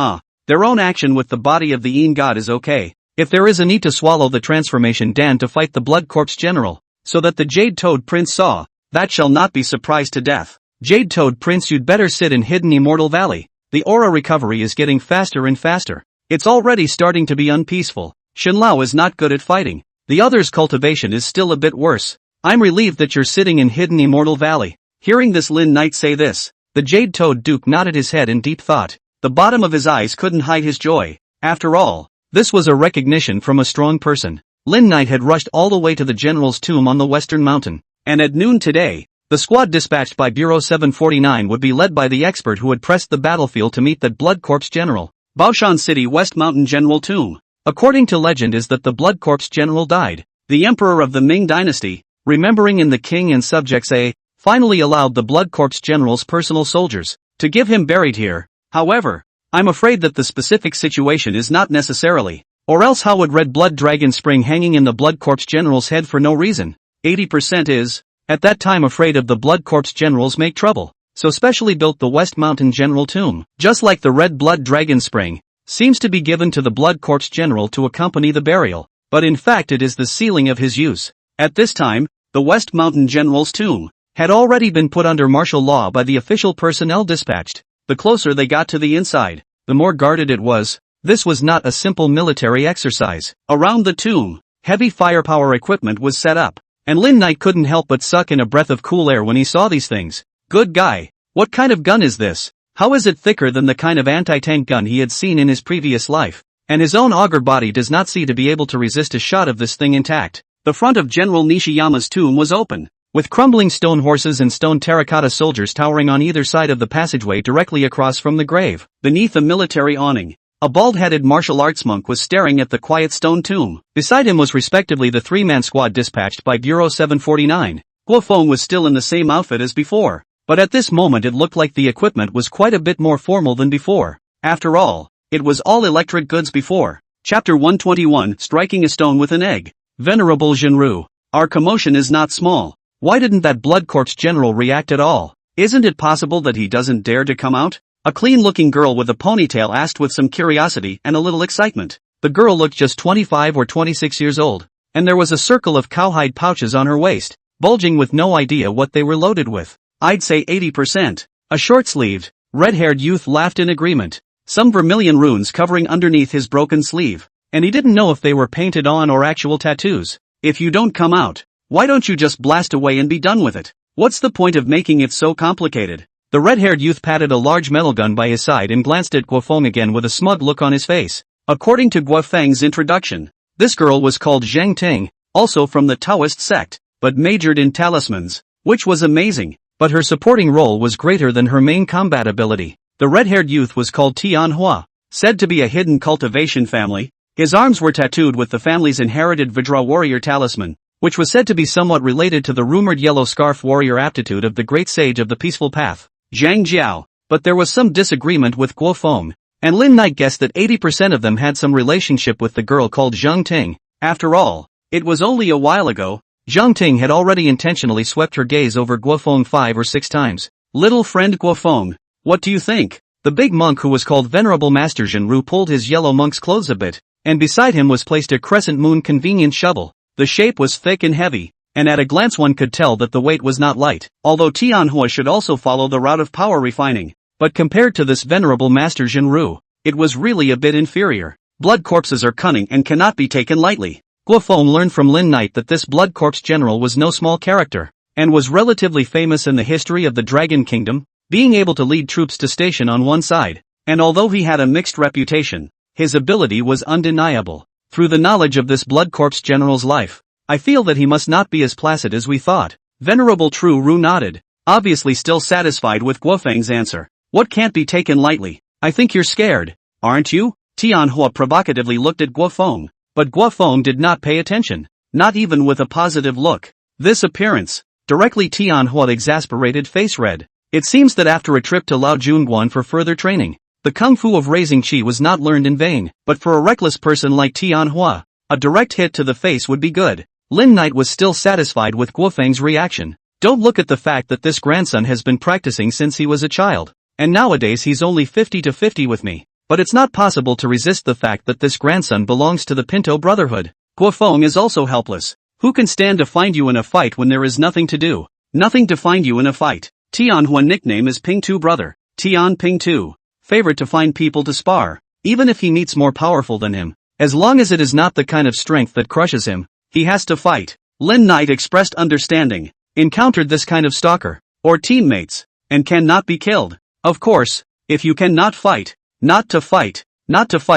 Their own action with the body of the Yin God is okay. If there is a need to swallow the transformation Dan to fight the Blood Corpse General, so that the Jade Toad Prince saw, that shall not be surprised to death. Jade Toad Prince, you'd better sit in Hidden Immortal Valley. The aura recovery is getting faster and faster. It's already starting to be unpeaceful. Shenlao is not good at fighting. The other's cultivation is still a bit worse. I'm relieved that you're sitting in Hidden Immortal Valley. Hearing this Lin Knight say this, the Jade Toad Duke nodded his head in deep thought. The bottom of his eyes couldn't hide his joy. After all, this was a recognition from a strong person. Lin Knight had rushed all the way to the general's tomb on the western mountain, and at noon today, the squad dispatched by Bureau 749 would be led by the expert who had pressed the battlefield to meet that Blood Corpse General. Baoshan City West Mountain General Tomb. According to legend is that the Blood Corpse General died. The Emperor of the Ming Dynasty, remembering in the king and subjects finally allowed the Blood Corpse General's personal soldiers to give him buried here. However, I'm afraid that the specific situation is not necessarily Or else how would red blood dragon spring hanging in the blood corpse general's head for no reason? 80% is, at that time afraid of the blood corpse generals make trouble, so specially built the West Mountain General Tomb, just like the red blood dragon spring, seems to be given to the blood corpse general to accompany the burial, but in fact it is the sealing of his use. At this time, the West Mountain General's tomb had already been put under martial law by the official personnel dispatched. The closer they got to the inside, the more guarded it was. This was not a simple military exercise. Around the tomb, heavy firepower equipment was set up, and Lin Knight couldn't help but suck in a breath of cool air when he saw these things. Good guy. What kind of gun is this? How is it thicker than the kind of anti-tank gun he had seen in his previous life? And his own auger body does not seem to be able to resist a shot of this thing intact. The front of General Nishiyama's tomb was open, with crumbling stone horses and stone terracotta soldiers towering on either side of the passageway directly across from the grave. Beneath a military awning, a bald-headed martial arts monk was staring at the quiet stone tomb. Beside him was respectively the three-man squad dispatched by Bureau 749. Guo Feng was still in the same outfit as before, but at this moment it looked like the equipment was quite a bit more formal than before. After all, it was all electric goods before. Chapter 121, Striking a Stone with an Egg. Venerable Jinru, our commotion is not small. Why didn't that blood corpse general react at all? Isn't it possible that he doesn't dare to come out? A clean-looking girl with a ponytail asked with some curiosity and a little excitement. The girl looked just 25 or 26 years old, and there was a circle of cowhide pouches on her waist, bulging with no idea what they were loaded with. I'd say 80%. A short-sleeved, red-haired youth laughed in agreement, some vermilion runes covering underneath his broken sleeve, and he didn't know if they were painted on or actual tattoos. If you don't come out, why don't you just blast away and be done with it? What's the point of making it so complicated? The red-haired youth patted a large metal gun by his side and glanced at Guo Feng again with a smug look on his face. According to Guo Feng's introduction, this girl was called Zhang Ting, also from the Taoist sect, but majored in talismans, which was amazing. But her supporting role was greater than her main combat ability. The red-haired youth was called Manhwa, said to be a hidden cultivation family. His arms were tattooed with the family's inherited Vajra warrior talisman, which was said to be somewhat related to the rumored yellow scarf warrior aptitude of the great sage of the peaceful path, Zhang Jiao. But there was some disagreement with Guo Feng, and Lin Knight guessed that 80% of them had some relationship with the girl called Zhang Ting. After all, it was only a while ago. Zhang Ting had already intentionally swept her gaze over Guo Feng 5 or 6 times. Little friend Guo Feng, what do you think? The big monk who was called Venerable Master Jinru pulled his yellow monk's clothes a bit, and beside him was placed a crescent moon convenient shovel. The shape was thick and heavy, and at a glance one could tell that the weight was not light, although Tianhua should also follow the route of power refining. But compared to this Venerable Master Jinru, it was really a bit inferior. Blood corpses are cunning and cannot be taken lightly. Guo Feng learned from Lin Knight that this blood corpse general was no small character, and was relatively famous in the history of the Dragon Kingdom, being able to lead troops to station on one side, and although he had a mixed reputation, his ability was undeniable. Through the knowledge of this blood corpse general's life, I feel that he must not be as placid as we thought. Venerable True Ru nodded, obviously still satisfied with Guo Feng's answer. What can't be taken lightly? I think you're scared, aren't you? Tianhua provocatively looked at Guo Feng, but Guo Feng did not pay attention, not even with a positive look. This appearance, directly Tianhua's exasperated face read. It seems that after a trip to Lao Junguan for further training, the kung fu of raising qi was not learned in vain. But for a reckless person like Tianhua, a direct hit to the face would be good. Lin Knight was still satisfied with Guo Feng's reaction. Don't look at the fact that this grandson has been practicing since he was a child, and nowadays he's only 50-50 with me. But it's not possible to resist the fact that this grandson belongs to the Pinto Brotherhood. Guo Feng is also helpless. Who can stand to find you in a fight when there is nothing to do? Nothing to find you in a fight. Tianhua's nickname is Ping Tu Brother. Tian Ping Tu. Favorite to find people to spar, even if he meets more powerful than him. As long as it is not the kind of strength that crushes him, he has to fight. Lin Knight expressed understanding. Encountered this kind of stalker, or teammates, and cannot be killed. Of course, if you cannot fight, not to fight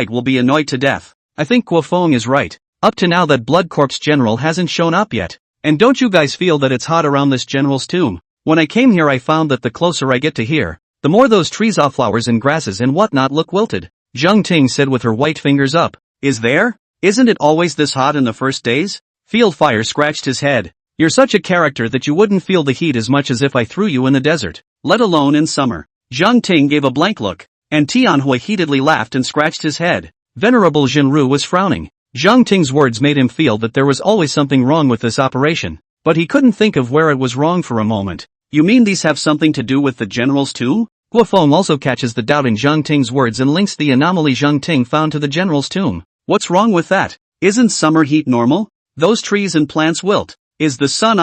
will be annoyed to death. I think Guo Feng is right. Up to now that blood corpse general hasn't shown up yet. And don't you guys feel that it's hot around this general's tomb? When I came here I found that the closer I get to here, the more those trees off flowers and grasses and whatnot look wilted. Zhang Ting said with her white fingers up. Is there? Isn't it always this hot in the first days? Field Fire scratched his head. You're such a character that you wouldn't feel the heat as much as if I threw you in the desert. Let alone in summer. Zhang Ting gave a blank look, and Tianhui heatedly laughed and scratched his head. Venerable Jinru was frowning. Zhang Ting's words made him feel that there was always something wrong with this operation, but he couldn't think of where it was wrong for a moment. You mean these have something to do with the general's tomb? Guofeng also catches the doubt in Zhang Ting's words and links the anomaly Zhang Ting found to the general's tomb. What's wrong with that? Isn't summer heat normal? Those trees and plants wilt. Is the sun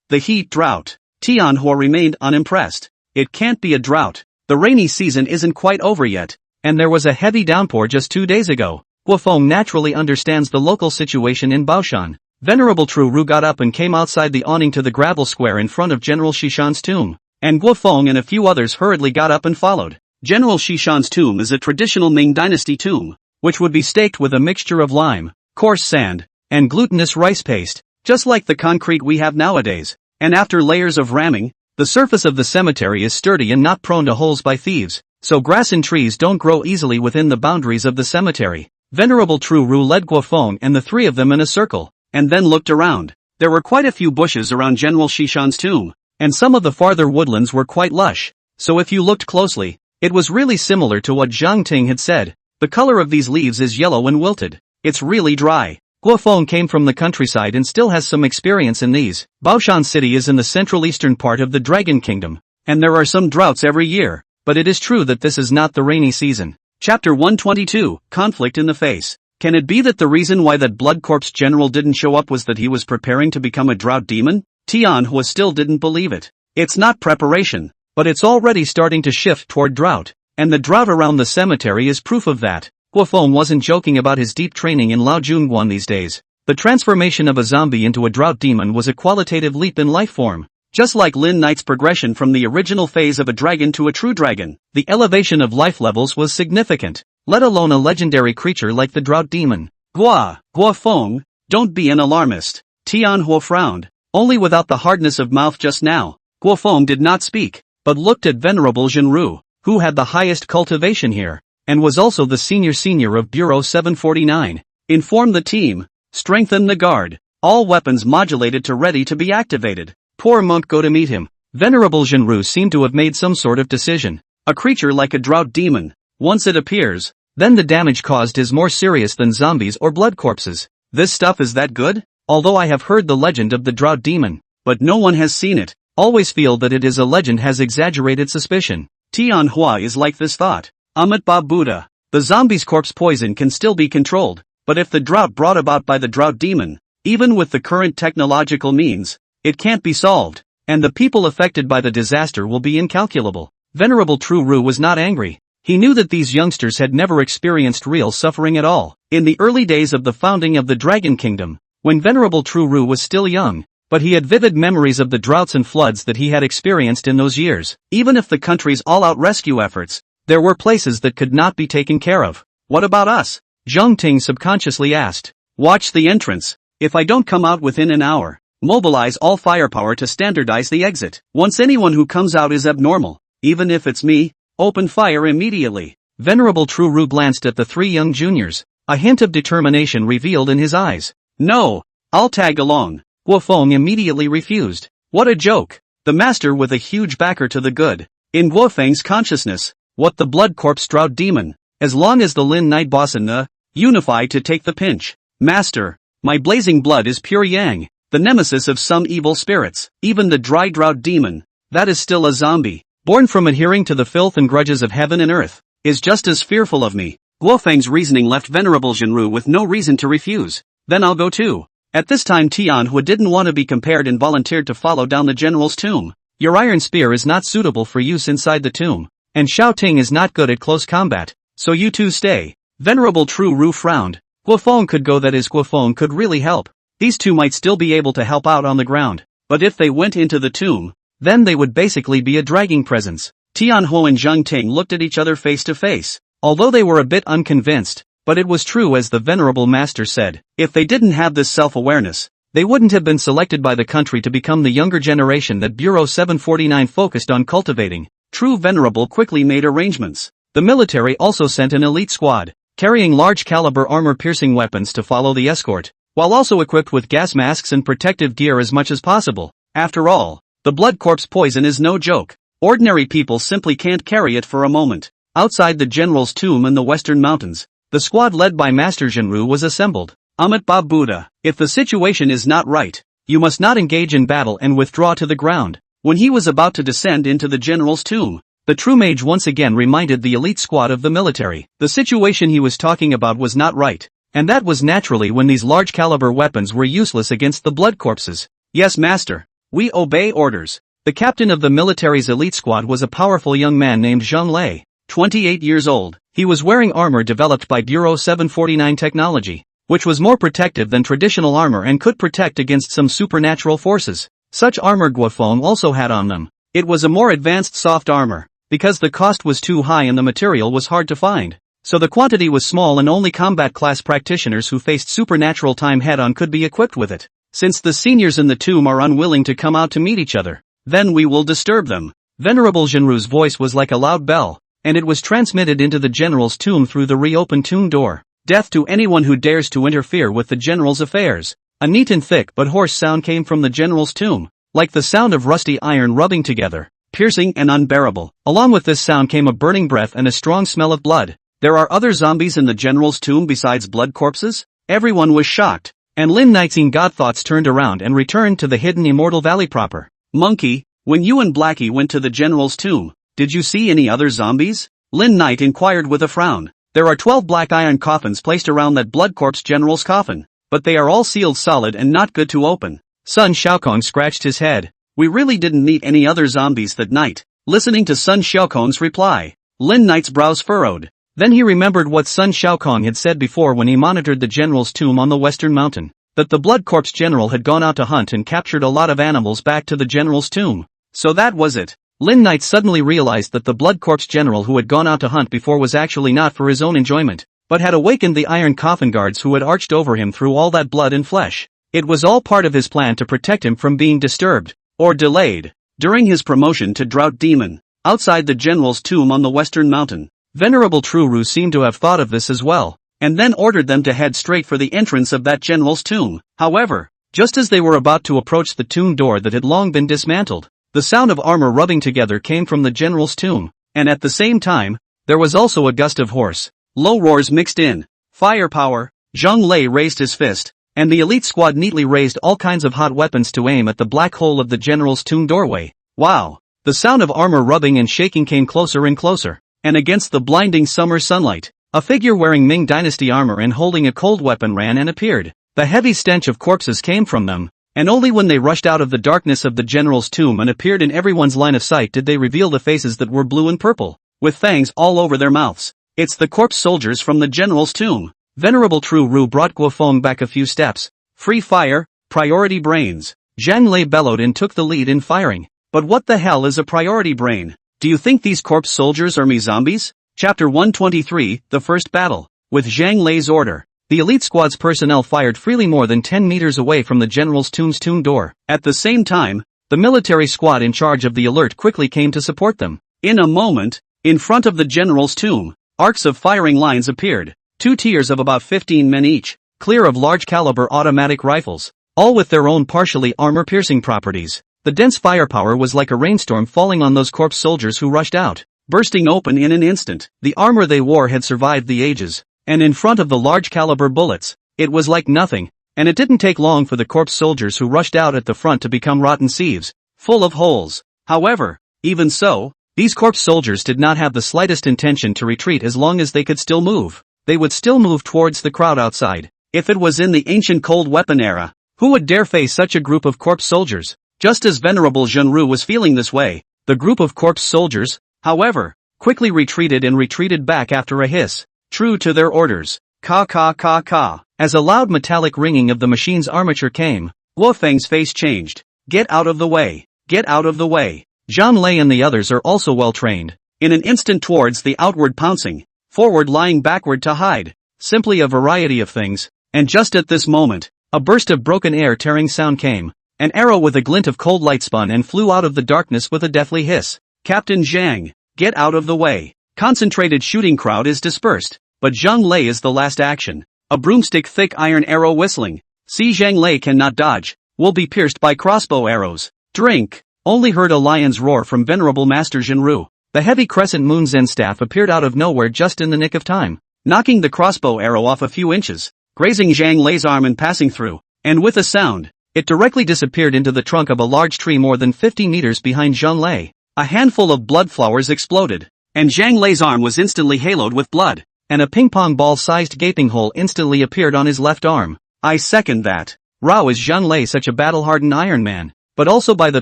the heat drought? Tianhua remained unimpressed. It can't be a drought. The rainy season isn't quite over yet. And there was a heavy downpour just 2 days ago. Guofeng naturally understands the local situation in Baoshan. Venerable True Ru got up and came outside the awning to the gravel square in front of General Shishan's tomb. And Guofeng and a few others hurriedly got up and followed. General Shishan's tomb is a traditional Ming Dynasty tomb, which would be staked with a mixture of lime, coarse sand, and glutinous rice paste, just like the concrete we have nowadays. And after layers of ramming, the surface of the cemetery is sturdy and not prone to holes by thieves, so grass and trees don't grow easily within the boundaries of the cemetery. Venerable True Ru led Guofeng and the three of them in a circle, and then looked around. There were quite a few bushes around General Shishan's tomb, and some of the farther woodlands were quite lush, so if you looked closely, it was really similar to what Zhang Ting had said. The color of these leaves is yellow and wilted. It's really dry. Guofeng came from the countryside and still has some experience in these. Baoshan City is in the central eastern part of the Dragon Kingdom, and there are some droughts every year, but it is true that this is not the rainy season. Chapter 122, Conflict in the Face. Can it be that the reason why that Blood Corpse general didn't show up was that he was preparing to become a drought demon? Tianhua still didn't believe it. It's not preparation, but it's already starting to shift toward drought, and the drought around the cemetery is proof of that. Guofeng wasn't joking about his deep training in Lao Junguan these days. The transformation of a zombie into a drought demon was a qualitative leap in life form. Just like Lin Knight's progression from the original phase of a dragon to a true dragon, the elevation of life levels was significant, let alone a legendary creature like the drought demon. Guofeng, don't be an alarmist. Tianhua frowned, only without the hardness of mouth just now. Guofeng did not speak, but looked at Venerable Jinru, who had the highest cultivation here, and was also the senior of Bureau 749. Inform the team, strengthen the guard, all weapons modulated to ready to be activated. Poor monk go to meet him. Venerable Jinru seemed to have made some sort of decision. A creature like a drought demon, once it appears, then the damage caused is more serious than zombies or blood corpses. This stuff is that good? Although I have heard the legend of the drought demon, but no one has seen it. Always feel that it is a legend has exaggerated suspicion. Tianhua is like this thought. Amitabha Buddha. The zombie's corpse poison can still be controlled, but if the drought brought about by the drought demon, even with the current technological means, it can't be solved, and the people affected by the disaster will be incalculable. Venerable True Ru was not angry. He knew that these youngsters had never experienced real suffering at all. In the early days of the founding of the Dragon Kingdom, when Venerable True Ru was still young, but he had vivid memories of the droughts and floods that he had experienced in those years. Even if the country's all-out rescue efforts, there were places that could not be taken care of. What about us? Zhang Ting subconsciously asked. Watch the entrance. If I don't come out within an hour, mobilize all firepower to standardize the exit. Once anyone who comes out is abnormal, even if it's me, open fire immediately. Venerable True Ru glanced at the three young juniors, a hint of determination revealed in his eyes. No, I'll tag along. Guofeng immediately refused. What a joke. The master with a huge backer to the good. In Guofeng's consciousness, what the blood corpse drought demon, as long as the Lin Knight boss and the unify to take the pinch. Master, my blazing blood is pure yang, the nemesis of some evil spirits. Even the dry drought demon, that is still a zombie, born from adhering to the filth and grudges of heaven and earth, is just as fearful of me. Guofeng's reasoning left Venerable Jinru with no reason to refuse. Then I'll go too. At this time Tianhua didn't want to be compared and volunteered to follow down the general's tomb. Your iron spear is not suitable for use inside the tomb, and Xiao Ting is not good at close combat, so you two stay. Venerable True Ru frowned. Guofeng could go, that is, Guofeng could really help. These two might still be able to help out on the ground, but if they went into the tomb, then they would basically be a dragging presence. Tianhua and Zhang Ting looked at each other face to face, although they were a bit unconvinced, but it was true as the venerable master said. If they didn't have this self-awareness, they wouldn't have been selected by the country to become the younger generation that Bureau 749 focused on cultivating. True Venerable quickly made arrangements. The military also sent an elite squad, carrying large-caliber armor-piercing weapons to follow the escort, while also equipped with gas masks and protective gear as much as possible. After all, the blood corpse poison is no joke. Ordinary people simply can't carry it for a moment. Outside the general's tomb in the western mountains, The squad led by Master Jinru was assembled. Ba Buddha, if the situation is not right, you must not engage in battle and withdraw to the ground. When he was about to descend into the general's tomb, the true mage once again reminded the elite squad of the military. The situation he was talking about was not right. And that was naturally when these large caliber weapons were useless against the blood corpses. Yes, master. We obey orders. The captain of the military's elite squad was a powerful young man named Zhang Lei, 28 years old. He was wearing armor developed by Bureau 749 technology, which was more protective than traditional armor and could protect against some supernatural forces. Such armor Guofeng also had on them. It was a more advanced soft armor, because the cost was too high and the material was hard to find. So the quantity was small and only combat class practitioners who faced supernatural time head-on could be equipped with it. Since the seniors in the tomb are unwilling to come out to meet each other, then we will disturb them. Venerable Jinru's voice was like a loud bell, and it was transmitted into the general's tomb through the reopened tomb door. Death to anyone who dares to interfere with the general's affairs. A neat and thick but hoarse sound came from the general's tomb, like the sound of rusty iron rubbing together, piercing and unbearable. Along with this sound came a burning breath and a strong smell of blood. There are other zombies in the general's tomb besides blood corpses? Everyone was shocked, and Lin Knight's God thoughts turned around and returned to the hidden Immortal Valley proper. Monkey, when you and Blackie went to the general's tomb, did you see any other zombies? Lin Knight inquired with a frown. There are 12 black iron coffins placed around that blood corpse general's coffin, but they are all sealed solid and not good to open. Sun Xiaokong scratched his head. We really didn't meet any other zombies that night. Listening to Sun Xiaokong's reply, Lin Knight's brows furrowed. Then he remembered what Sun Xiaokong had said before when he monitored the general's tomb on the western mountain, that the blood corpse general had gone out to hunt and captured a lot of animals back to the general's tomb. So that was it. Lin Knight suddenly realized that the blood corpse general who had gone out to hunt before was actually not for his own enjoyment, but had awakened the iron coffin guards who had arched over him through all that blood and flesh. It was all part of his plan to protect him from being disturbed, or delayed, during his promotion to Drought Demon, outside the general's tomb on the western mountain. Venerable Truru seemed to have thought of this as well, and then ordered them to head straight for the entrance of that general's tomb. However, just as they were about to approach the tomb door that had long been dismantled, the sound of armor rubbing together came from the general's tomb, and at the same time, there was also a gust of hoarse, low roars mixed in. Firepower. Zhang Lei raised his fist, and the elite squad neatly raised all kinds of hot weapons to aim at the black hole of the general's tomb doorway. Wow! The sound of armor rubbing and shaking came closer and closer. And against the blinding summer sunlight, a figure wearing Ming Dynasty armor and holding a cold weapon ran and appeared. The heavy stench of corpses came from them, and only when they rushed out of the darkness of the general's tomb and appeared in everyone's line of sight did they reveal the faces that were blue and purple, with fangs all over their mouths. It's the corpse soldiers from the general's tomb. Venerable Truru brought Guofeng back a few steps. Free fire, priority brains. Zhang Lei bellowed and took the lead in firing. But what the hell is a priority brain? Do you think these corpse soldiers are me zombies? Chapter 123, The First Battle. With Zhang Lei's order, the elite squad's personnel fired freely more than 10 meters away from the general's tomb's tomb door. At the same time, the military squad in charge of the alert quickly came to support them. In a moment, in front of the general's tomb, arcs of firing lines appeared, 2 tiers of about 15 men each, clear of large-caliber automatic rifles, all with their own partially armor-piercing properties. The dense firepower was like a rainstorm falling on those corpse soldiers who rushed out, bursting open in an instant. The armor they wore had survived the ages, and in front of the large-caliber bullets, it was like nothing, and it didn't take long for the corpse soldiers who rushed out at the front to become rotten sieves, full of holes. However, even so, these corpse soldiers did not have the slightest intention to retreat as long as they could still move. They would still move towards the crowd outside. If it was in the ancient cold weapon era, who would dare face such a group of corpse soldiers? Just as Venerable Zhenru was feeling this way, the group of corpse soldiers, however, quickly retreated back after a hiss, true to their orders. Ka ka ka ka. As a loud metallic ringing of the machine's armature came, Guofeng's face changed. Get out of the way. Get out of the way. Zhang Lei and the others are also well trained. In an instant towards the outward pouncing, forward lying backward to hide, simply a variety of things, and just at this moment, a burst of broken air tearing sound came. An arrow with a glint of cold light spun and flew out of the darkness with a deathly hiss. Captain Zhang, get out of the way. Concentrated shooting crowd is dispersed, but Zhang Lei is the last action. A broomstick thick iron arrow whistling. See, Zhang Lei cannot dodge, will be pierced by crossbow arrows. Drink. Only heard a lion's roar from Venerable Master Jinru. The heavy crescent moon Zen staff appeared out of nowhere just in the nick of time. knocking the crossbow arrow off a few inches, grazing Zhang Lei's arm and passing through, and with a sound, it directly disappeared into the trunk of a large tree more than 50 meters behind Zhang Lei. A handful of blood flowers exploded, and Zhang Lei's arm was instantly haloed with blood, and a ping-pong ball-sized gaping hole instantly appeared on his left arm. I second that. Rao, is Zhang Lei such a battle-hardened Iron Man? But also by the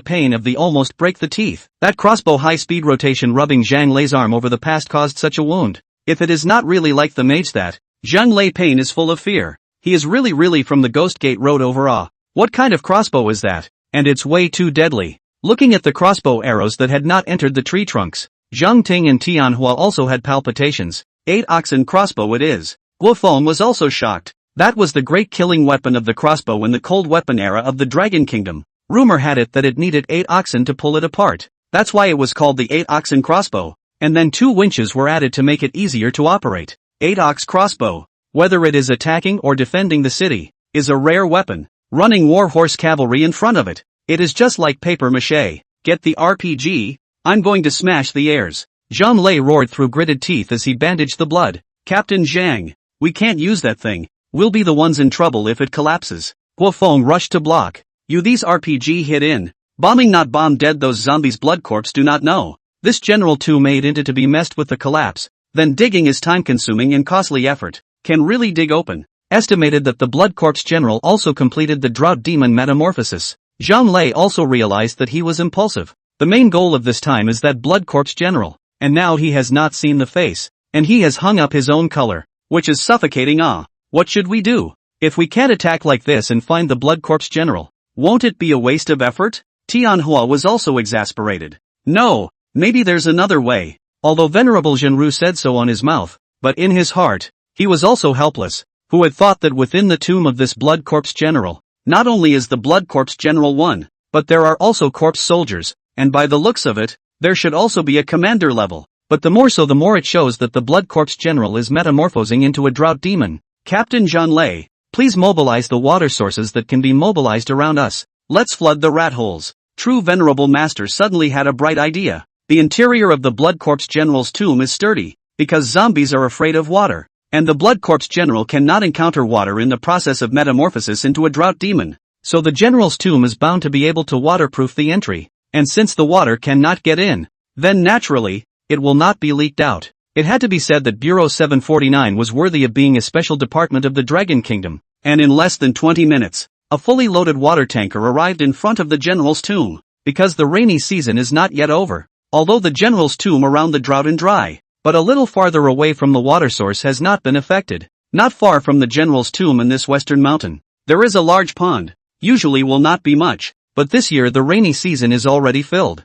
pain of the almost break the teeth. That crossbow high-speed rotation rubbing Zhang Lei's arm over the past caused such a wound. If it is not really like the mage that Zhang Lei pain is full of fear. He is really from the Ghost Gate Road over. What kind of crossbow is that? And it's way too deadly. Looking at the crossbow arrows that had not entered the tree trunks, Zhang Ting and Tianhua also had palpitations. 8-oxen crossbow it is. Guo Feng was also shocked. That was the great killing weapon of the crossbow in the cold weapon era of the Dragon Kingdom. Rumor had it that it needed 8 oxen to pull it apart. That's why it was called the 8-oxen crossbow. And then 2 winches were added to make it easier to operate. 8-ox crossbow, whether it is attacking or defending the city, is a rare weapon. Running war horse cavalry in front of it. It is just like paper mache. Get the RPG? I'm going to smash the airs. Zhang Lei roared through gritted teeth as he bandaged the blood. Captain Zhang, we can't use that thing. We'll be the ones in trouble if it collapses. Guo Feng rushed to block. You, these RPG hit in. Bombing not bomb dead, those zombies blood corpse do not know. This general too made into to be messed with the collapse. Then digging is time consuming and costly effort. Can really dig open. Estimated that the blood corpse general also completed the drought demon metamorphosis. Zhang Lei also realized that he was impulsive. The main goal of this time is that blood corpse general. And now he has not seen the face. And he has hung up his own color. Which is suffocating. What should we do? If we can't attack like this and find the blood corpse general, won't it be a waste of effort? Tianhua was also exasperated. No, maybe there's another way. Although Venerable Zhenru said so on his mouth, but in his heart, he was also helpless. Who had thought that within the tomb of this blood corpse general, not only is the blood corpse general one, but there are also corpse soldiers, and by the looks of it, there should also be a commander level. But the more so the more it shows that the blood corpse general is metamorphosing into a drought demon. Captain Zhang Lei, please mobilize the water sources that can be mobilized around us. Let's flood the rat holes. True Venerable Master suddenly had a bright idea. The interior of the blood corpse general's tomb is sturdy, because zombies are afraid of water. And the blood corpse general cannot encounter water in the process of metamorphosis into a drought demon. So the general's tomb is bound to be able to waterproof the entry. And since the water cannot get in, then naturally, it will not be leaked out. It had to be said that Bureau 749 was worthy of being a special department of the Dragon Kingdom. And in less than 20 minutes, a fully loaded water tanker arrived in front of the general's tomb. Because the rainy season is not yet over. Although the general's tomb around the drought and dry. But a little farther away from the water source has not been affected. Not far from the general's tomb in this western mountain, there is a large pond. Usually will not be much, but this year the rainy season is already filled.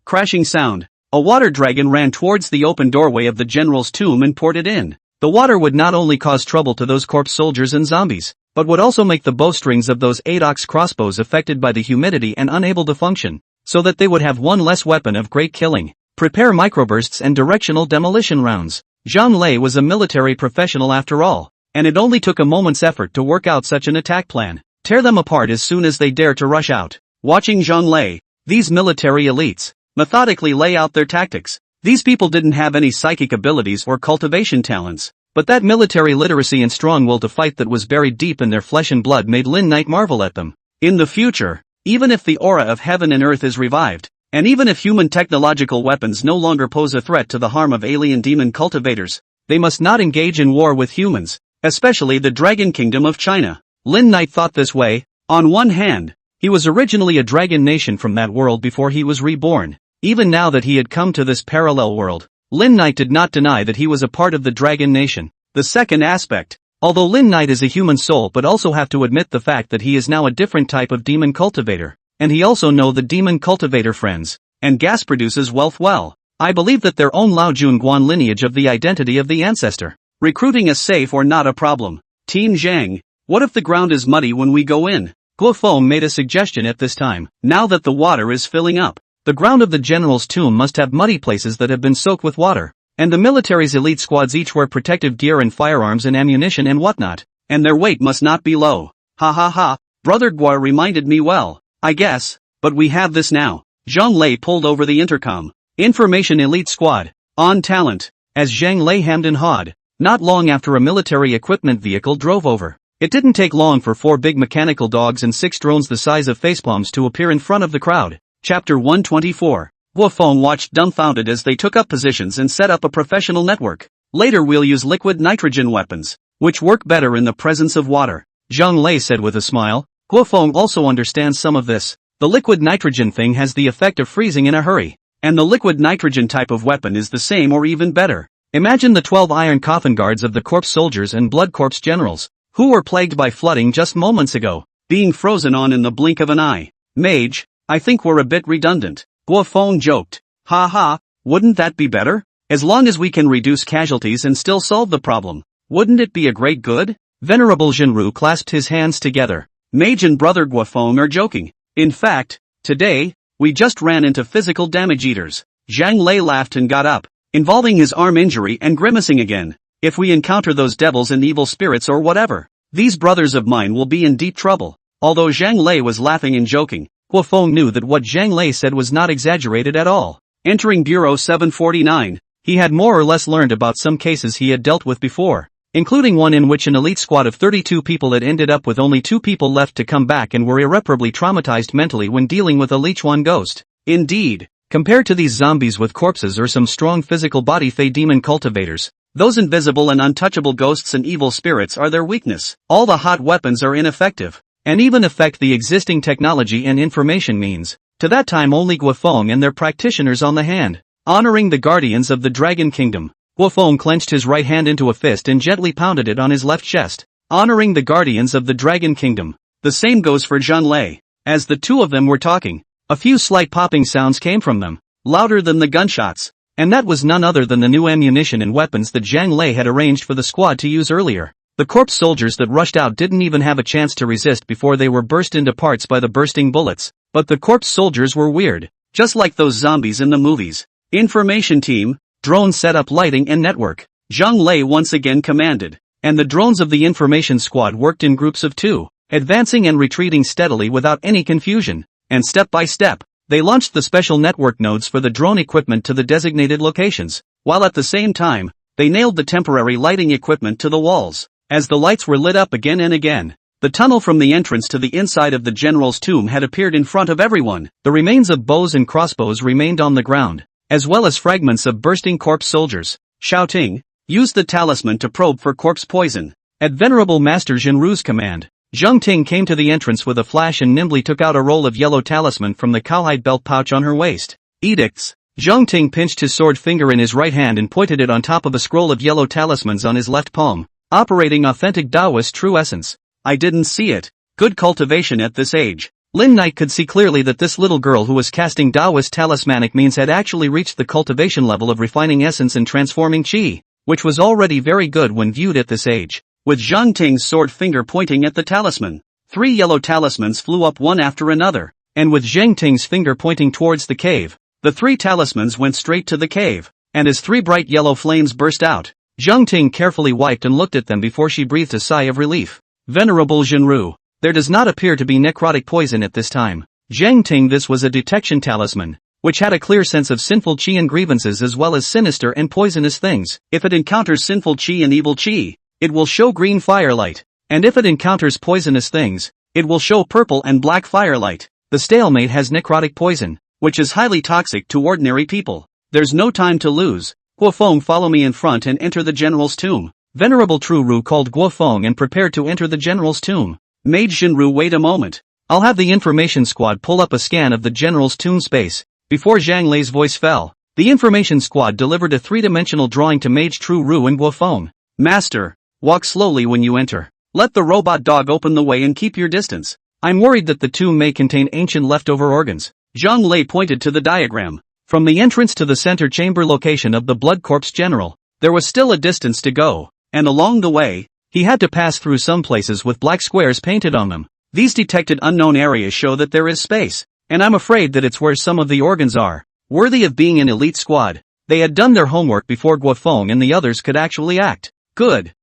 Crashing sound. A water dragon ran towards the open doorway of the general's tomb and poured it in. The water would not only cause trouble to those corpse soldiers and zombies, but would also make the bowstrings of those 8-ox crossbows affected by the humidity and unable to function, so that they would have one less weapon of great killing. Prepare microbursts and directional demolition rounds. Zhang Lei was a military professional after all, and it only took a moment's effort to work out such an attack plan. Tear them apart as soon as they dare to rush out. Watching Zhang Lei, these military elites, methodically lay out their tactics. These people didn't have any psychic abilities or cultivation talents, but that military literacy and strong will to fight that was buried deep in their flesh and blood made Lin Knight marvel at them. In the future, even if the aura of heaven and earth is revived, and even if human technological weapons no longer pose a threat to the harm of alien demon cultivators, they must not engage in war with humans, especially the Dragon Kingdom of China. Lin Knight thought this way. On one hand, he was originally a dragon nation from that world before he was reborn. Even now that he had come to this parallel world, Lin Knight did not deny that he was a part of the dragon nation. The second aspect, although Lin Knight is a human soul but also have to admit the fact that he is now a different type of demon cultivator. And he also know the demon cultivator friends, and gas produces wealth well. I believe that their own Lao Jun Guan lineage of the identity of the ancestor. Recruiting is safe or not a problem. Team Zhang, what if the ground is muddy when we go in? Guo Feng made a suggestion at this time. Now that the water is filling up, the ground of the general's tomb must have muddy places that have been soaked with water. And the military's elite squads each wear protective gear and firearms and ammunition and whatnot. And their weight must not be low. Ha ha ha, Brother Gua reminded me well. I guess, but we have this now. Zhang Lei pulled over the intercom. Information elite squad. On talent. As Zhang Lei hemmed and hawed. Not long after a military equipment vehicle drove over. It didn't take long for 4 big mechanical dogs and 6 drones the size of facepalms to appear in front of the crowd. Chapter 124. Guofeng watched dumbfounded as they took up positions and set up a professional network. Later we'll use liquid nitrogen weapons, which work better in the presence of water, Zhang Lei said with a smile. Guofeng also understands some of this. The liquid nitrogen thing has the effect of freezing in a hurry. And the liquid nitrogen type of weapon is the same or even better. Imagine the 12 iron coffin guards of the corpse soldiers and blood corpse generals, who were plagued by flooding just moments ago, being frozen on in the blink of an eye. Mage, I think we're a bit redundant, Guofeng joked. Ha ha, wouldn't that be better? As long as we can reduce casualties and still solve the problem, wouldn't it be a great good? Venerable Jinru clasped his hands together. Mage and brother Guofeng are joking. In fact, today, we just ran into physical damage eaters. Zhang Lei laughed and got up, involving his arm injury and grimacing again. If we encounter those devils and evil spirits or whatever, these brothers of mine will be in deep trouble. Although Zhang Lei was laughing and joking, Guofeng knew that what Zhang Lei said was not exaggerated at all. Entering Bureau 749, he had more or less learned about some cases he had dealt with before, including one in which an elite squad of 32 people had ended up with only 2 people left to come back and were irreparably traumatized mentally when dealing with a Lichuan ghost. Indeed, compared to these zombies with corpses or some strong physical body Fey demon cultivators, those invisible and untouchable ghosts and evil spirits are their weakness. All the hot weapons are ineffective, and even affect the existing technology and information means. To that time only Guofeng and their practitioners on the hand. Honoring the guardians of the Dragon Kingdom. Guofeng clenched his right hand into a fist and gently pounded it on his left chest. Honoring the guardians of the Dragon Kingdom. The same goes for Zhang Lei. As the two of them were talking, a few slight popping sounds came from them, louder than the gunshots. And that was none other than the new ammunition and weapons that Zhang Lei had arranged for the squad to use earlier. The corpse soldiers that rushed out didn't even have a chance to resist before they were burst into parts by the bursting bullets. But the corpse soldiers were weird, just like those zombies in the movies. Information team, drone set up lighting and network, Zhang Lei once again commanded. And the drones of the information squad worked in groups of 2, advancing and retreating steadily without any confusion. And step by step, they launched the special network nodes for the drone equipment to the designated locations, while at the same time, they nailed the temporary lighting equipment to the walls. As the lights were lit up again and again, the tunnel from the entrance to the inside of the general's tomb had appeared in front of everyone. The remains of bows and crossbows remained on the ground, as well as fragments of bursting corpse soldiers. Shouting, used the talisman to probe for corpse poison. At Venerable Master Jinru's command, Zhang Ting came to the entrance with a flash and nimbly took out a roll of yellow talisman from the cowhide belt pouch on her waist. Edicts. Zhang Ting pinched his sword finger in his right hand and pointed it on top of a scroll of yellow talismans on his left palm, operating authentic Taoist true essence. I didn't see it. Good cultivation at this age. Lin Knight could see clearly that this little girl who was casting Taoist talismanic means had actually reached the cultivation level of refining essence and transforming qi, which was already very good when viewed at this age. With Zhang Ting's sword finger pointing at the talisman, 3 yellow talismans flew up one after another, and with Zhang Ting's finger pointing towards the cave, the 3 talismans went straight to the cave, and as 3 bright yellow flames burst out, Zhang Ting carefully wiped and looked at them before she breathed a sigh of relief. Venerable Jinru, there does not appear to be necrotic poison at this time. Zhang Ting, this was a detection talisman, which had a clear sense of sinful qi and grievances as well as sinister and poisonous things. If it encounters sinful qi and evil qi, it will show green firelight, and if it encounters poisonous things, it will show purple and black firelight. The stalemate has necrotic poison, which is highly toxic to ordinary people. There's no time to lose. Guofeng, follow me in front and enter the general's tomb. Venerable Truru called Guofeng and prepared to enter the general's tomb. Mage Jinru, wait a moment. I'll have the information squad pull up a scan of the general's tomb space. Before Zhang Lei's voice fell, the information squad delivered a 3-dimensional drawing to Mage Truru and Guofeng. Master, walk slowly when you enter. Let the robot dog open the way and keep your distance. I'm worried that the tomb may contain ancient leftover organs. Zhang Lei pointed to the diagram. From the entrance to the center chamber location of the blood corpse general, there was still a distance to go, and along the way, he had to pass through some places with black squares painted on them. These detected unknown areas show that there is space, and I'm afraid that it's where some of the organs are, worthy of being an elite squad. They had done their homework before Guofeng and the others could actually act. Good.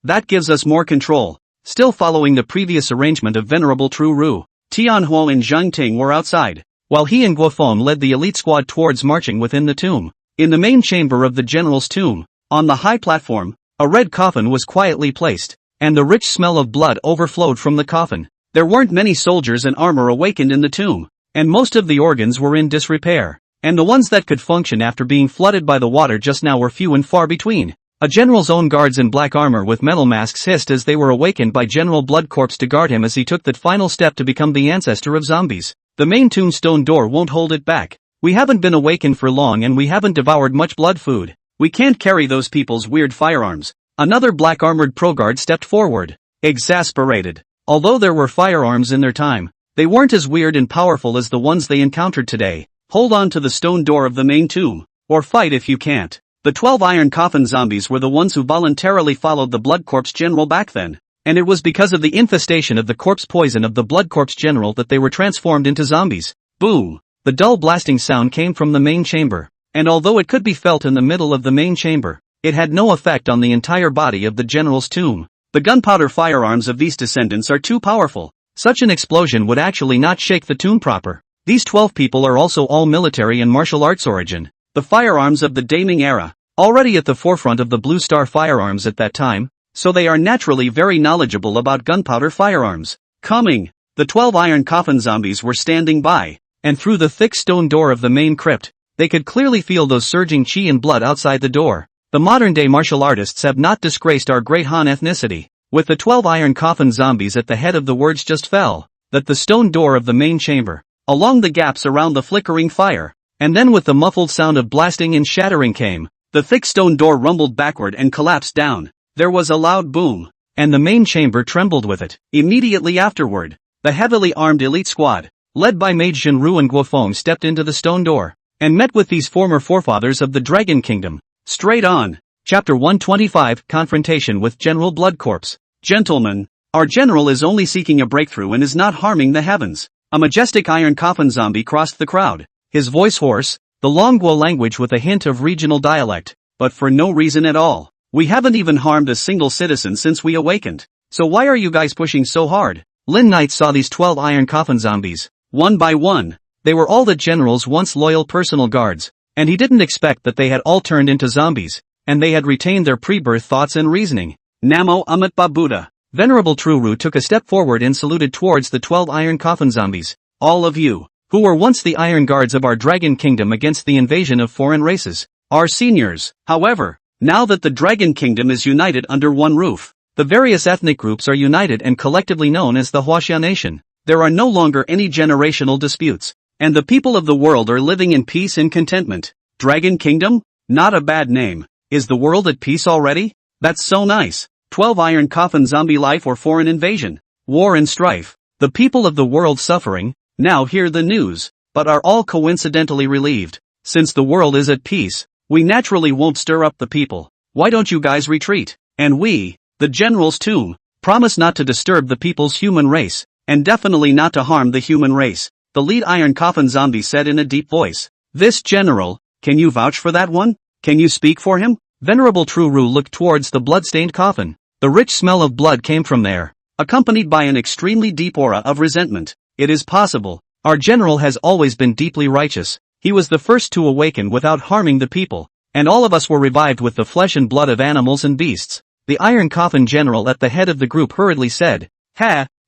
That gives us more control. Still following the previous arrangement of Venerable Truru, Tianhuo and Zhang Ting were outside, while he and Guofeng led the elite squad towards marching within the tomb. In the main chamber of the general's tomb, on the high platform, A red coffin was quietly placed, and the rich smell of blood overflowed from the coffin. There weren't many soldiers and armor awakened in the tomb, and most of the organs were in disrepair, and the ones that could function after being flooded by the water just now were few and far between. A general's own guards in black armor with metal masks hissed as they were awakened by General Bloodcorpse to guard him as he took that final step to become the ancestor of zombies. The main tombstone door won't hold it back. We haven't been awakened for long and we haven't devoured much blood food. We can't carry those people's weird firearms. Another black-armored pro-guard stepped forward, exasperated. Although there were firearms in their time, they weren't as weird and powerful as the ones they encountered today. Hold on to the stone door of the main tomb, or fight if you can't. The 12 iron coffin zombies were the ones who voluntarily followed the Bloodcorpse General back then, and it was because of the infestation of the corpse poison of the Bloodcorpse General that they were transformed into zombies. Boom! The dull blasting sound came from the main chamber, and although it could be felt in the middle of the main chamber, it had no effect on the entire body of the general's tomb. The gunpowder firearms of these descendants are too powerful. Such an explosion would actually not shake the tomb proper. These 12 people are also all military and martial arts origin. The firearms of the Daming era, already at the forefront of the Blue Star firearms at that time, so they are naturally very knowledgeable about gunpowder firearms. Coming, the 12 iron coffin zombies were standing by, and through the thick stone door of the main crypt, they could clearly feel those surging chi and blood outside the door. The modern-day martial artists have not disgraced our great Han ethnicity. With the 12 iron coffin zombies at the head of the words just fell, that the stone door of the main chamber, along the gaps around the flickering fire, and then with the muffled sound of blasting and shattering came, the thick stone door rumbled backward and collapsed down. There was a loud boom, and the main chamber trembled with it. Immediately afterward, the heavily armed elite squad, led by Mage Jinru and Guofeng, stepped into the stone door, and met with these former forefathers of the Dragon Kingdom. Straight on. Chapter 125, Confrontation with General Bloodcorpse. Gentlemen, our general is only seeking a breakthrough and is not harming the heavens. A majestic iron coffin zombie crossed the crowd, his voice hoarse, the Longguo language with a hint of regional dialect, but for no reason at all. We haven't even harmed a single citizen since we awakened. So why are you guys pushing so hard? Lin Knight saw these 12 iron coffin zombies, one by one. They were all the general's once loyal personal guards, and he didn't expect that they had all turned into zombies, and they had retained their pre-birth thoughts and reasoning. Namo Amitba Buddha. Venerable Truru took a step forward and saluted towards the 12 iron coffin zombies. All of you, who were once the iron guards of our Dragon Kingdom against the invasion of foreign races, are seniors. However, now that the Dragon Kingdom is united under one roof, the various ethnic groups are united and collectively known as the Huaxia Nation. There are no longer any generational disputes, and the people of the world are living in peace and contentment. Dragon Kingdom? Not a bad name. Is the world at peace already? That's so nice. 12 iron coffin zombie life or foreign invasion, war and strife. The people of the world suffering, now hear the news, but are all coincidentally relieved. Since the world is at peace, we naturally won't stir up the people. Why don't you guys retreat? And we, the general's tomb, promise not to disturb the people's human race, and definitely not to harm the human race, the lead iron coffin zombie said in a deep voice. This general, can you vouch for that one? Can you speak for him? Venerable Truru looked towards the blood-stained coffin. The rich smell of blood came from there, accompanied by an extremely deep aura of resentment. It is possible. Our general has always been deeply righteous. He was the first to awaken without harming the people, and all of us were revived with the flesh and blood of animals and beasts. The Iron Coffin General at the head of the group hurriedly said,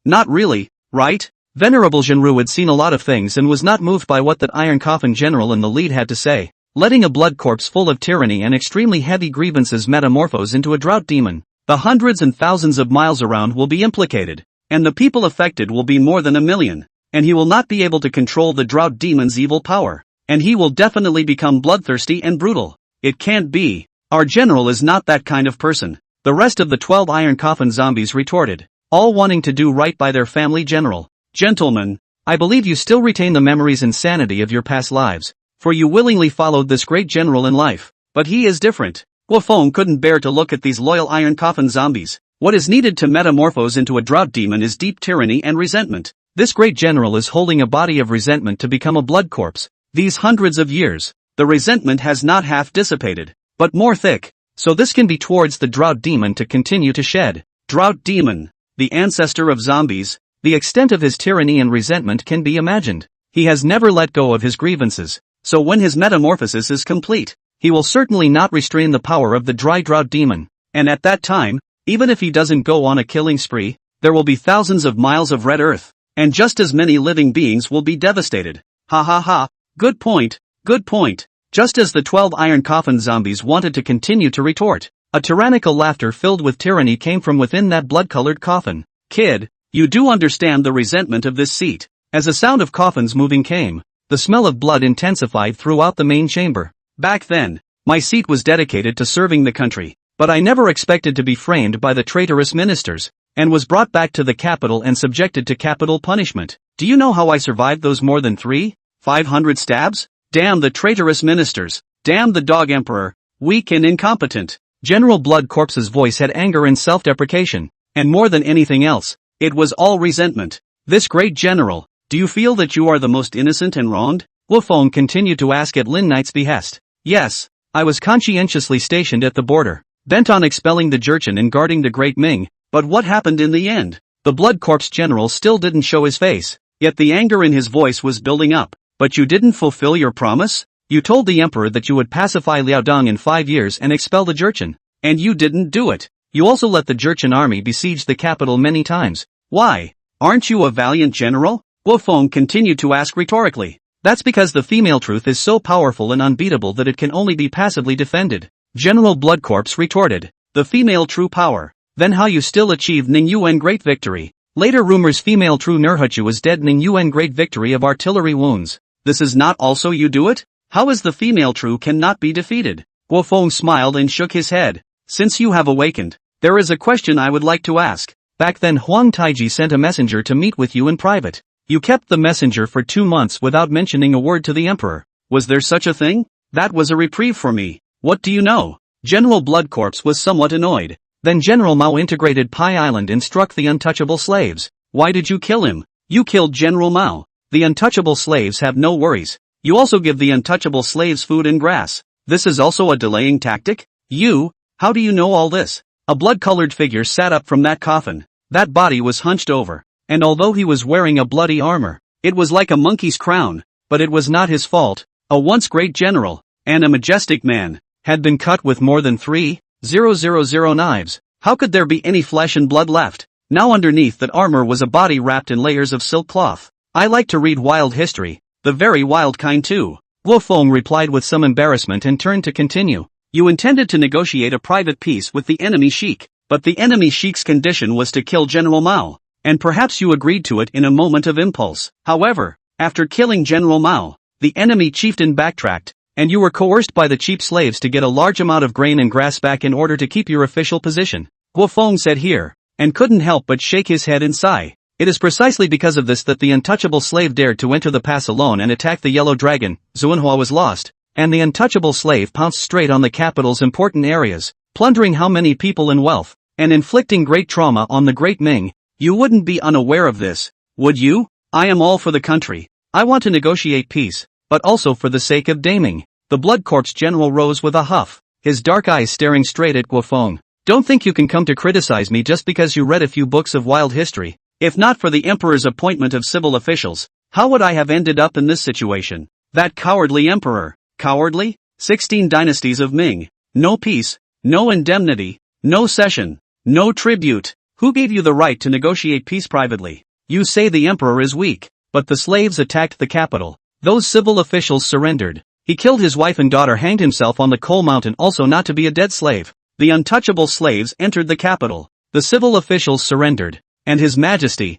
Not really, right? Venerable Jinru had seen a lot of things and was not moved by what that Iron Coffin General in the lead had to say. Letting a blood corpse full of tyranny and extremely heavy grievances metamorphose into a drought demon, the hundreds and thousands of miles around will be implicated, and the people affected will be more than 1 million, and he will not be able to control the drought demon's evil power, and he will definitely become bloodthirsty and brutal. It can't be. Our general is not that kind of person. The rest of the 12 Iron Coffin zombies retorted, all wanting to do right by their family general. Gentlemen, I believe you still retain the memories and sanity of your past lives, for you willingly followed this great general in life, but he is different. Guofeng couldn't bear to look at these loyal Iron Coffin zombies. What is needed to metamorphose into a drought demon is deep tyranny and resentment. This great general is holding a body of resentment to become a blood corpse. These hundreds of years, the resentment has not half dissipated, but more thick, so this can be towards the drought demon to continue to shed. Drought demon, the ancestor of zombies, the extent of his tyranny and resentment can be imagined. He has never let go of his grievances, so when his metamorphosis is complete, he will certainly not restrain the power of the dry drought demon. And at that time, even if he doesn't go on a killing spree, there will be thousands of miles of red earth, and just as many living beings will be devastated. Ha ha ha, good point, good point. Just as the 12 iron coffin zombies wanted to continue to retort, a tyrannical laughter filled with tyranny came from within that blood-colored coffin. Kid, you do understand the resentment of this seat. As a sound of coffins moving came, the smell of blood intensified throughout the main chamber. Back then, my seat was dedicated to serving the country, but I never expected to be framed by the traitorous ministers, and was brought back to the capital and subjected to capital punishment. Do you know how I survived those more than 500 stabs? Damn the traitorous ministers, damn the dog emperor, weak and incompetent. General Blood Corpse's voice had anger and self-deprecation, and more than anything else, it was all resentment. This great general, do you feel that you are the most innocent and wronged? Wufeng continued to ask at Lin Knight's behest. Yes, I was conscientiously stationed at the border, bent on expelling the Jurchen and guarding the Great Ming, but what happened in the end? The Blood Corpse general still didn't show his face, yet the anger in his voice was building up. But you didn't fulfill your promise? You told the emperor that you would pacify Liaodong in 5 years and expel the Jurchen, and you didn't do it. You also let the Jurchen army besiege the capital many times. Why? Aren't you a valiant general? Wufeng continued to ask rhetorically. That's because the female truth is so powerful and unbeatable that it can only be passively defended. General Blood Corpse retorted. The female true power. Then how you still achieved Ning Yuan great victory? Later rumors female true Nurhuchu was dead Ning Yuan great victory of artillery wounds. This is not also you do it? How is the female true cannot be defeated? Wufeng smiled and shook his head. Since you have awakened, there is a question I would like to ask. Back then Huang Taiji sent a messenger to meet with you in private. You kept the messenger for 2 months without mentioning a word to the emperor. Was there such a thing? That was a reprieve for me. What do you know? General Blood Corpse was somewhat annoyed. Then General Mao integrated Pi Island and struck the untouchable slaves. Why did you kill him? You killed General Mao. The untouchable slaves have no worries. You also give the untouchable slaves food and grass. This is also a delaying tactic? You? How do you know all this? A blood-colored figure sat up from that coffin. That body was hunched over, and although he was wearing a bloody armor, it was like a monkey's crown, but it was not his fault. A once great general, and a majestic man, had been cut with more than 3,000 knives. How could there be any flesh and blood left? Now underneath that armor was a body wrapped in layers of silk cloth. I like to read wild history, the very wild kind too. Wufeng replied with some embarrassment and turned to continue. You intended to negotiate a private peace with the enemy sheik, but the enemy sheik's condition was to kill General Mao, and perhaps you agreed to it in a moment of impulse. However, after killing General Mao, the enemy chieftain backtracked, and you were coerced by the cheap slaves to get a large amount of grain and grass back in order to keep your official position. Wufeng said here, and couldn't help but shake his head and sigh. It is precisely because of this that the untouchable slave dared to enter the pass alone and attack the Yellow Dragon. Zhuanhua was lost, and the untouchable slave pounced straight on the capital's important areas, plundering how many people and wealth, and inflicting great trauma on the Great Ming. You wouldn't be unaware of this, would you? I am all for the country. I want to negotiate peace, but also for the sake of Daming. The Blood Corpse general rose with a huff, his dark eyes staring straight at Wufeng. Don't think you can come to criticize me just because you read a few books of wild history. If not for the emperor's appointment of civil officials, how would I have ended up in this situation? That cowardly emperor. Cowardly? 16 dynasties of Ming. No peace, no indemnity, no cession, no tribute. Who gave you the right to negotiate peace privately? You say the emperor is weak, but the slaves attacked the capital. Those civil officials surrendered. He killed his wife and daughter, hanged himself on the coal mountain, also not to be a dead slave. The untouchable slaves entered the capital. The civil officials surrendered. And His Majesty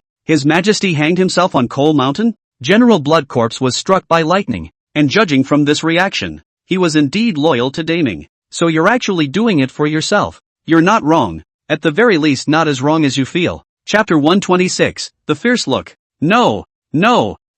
hanged himself on Coal Mountain? General Blood Corpse was struck by lightning, and judging from this reaction, he was indeed loyal to Daming. So you're actually doing it for yourself. You're not wrong. At the very least not as wrong as you feel. Chapter 126, The Fierce Look. No,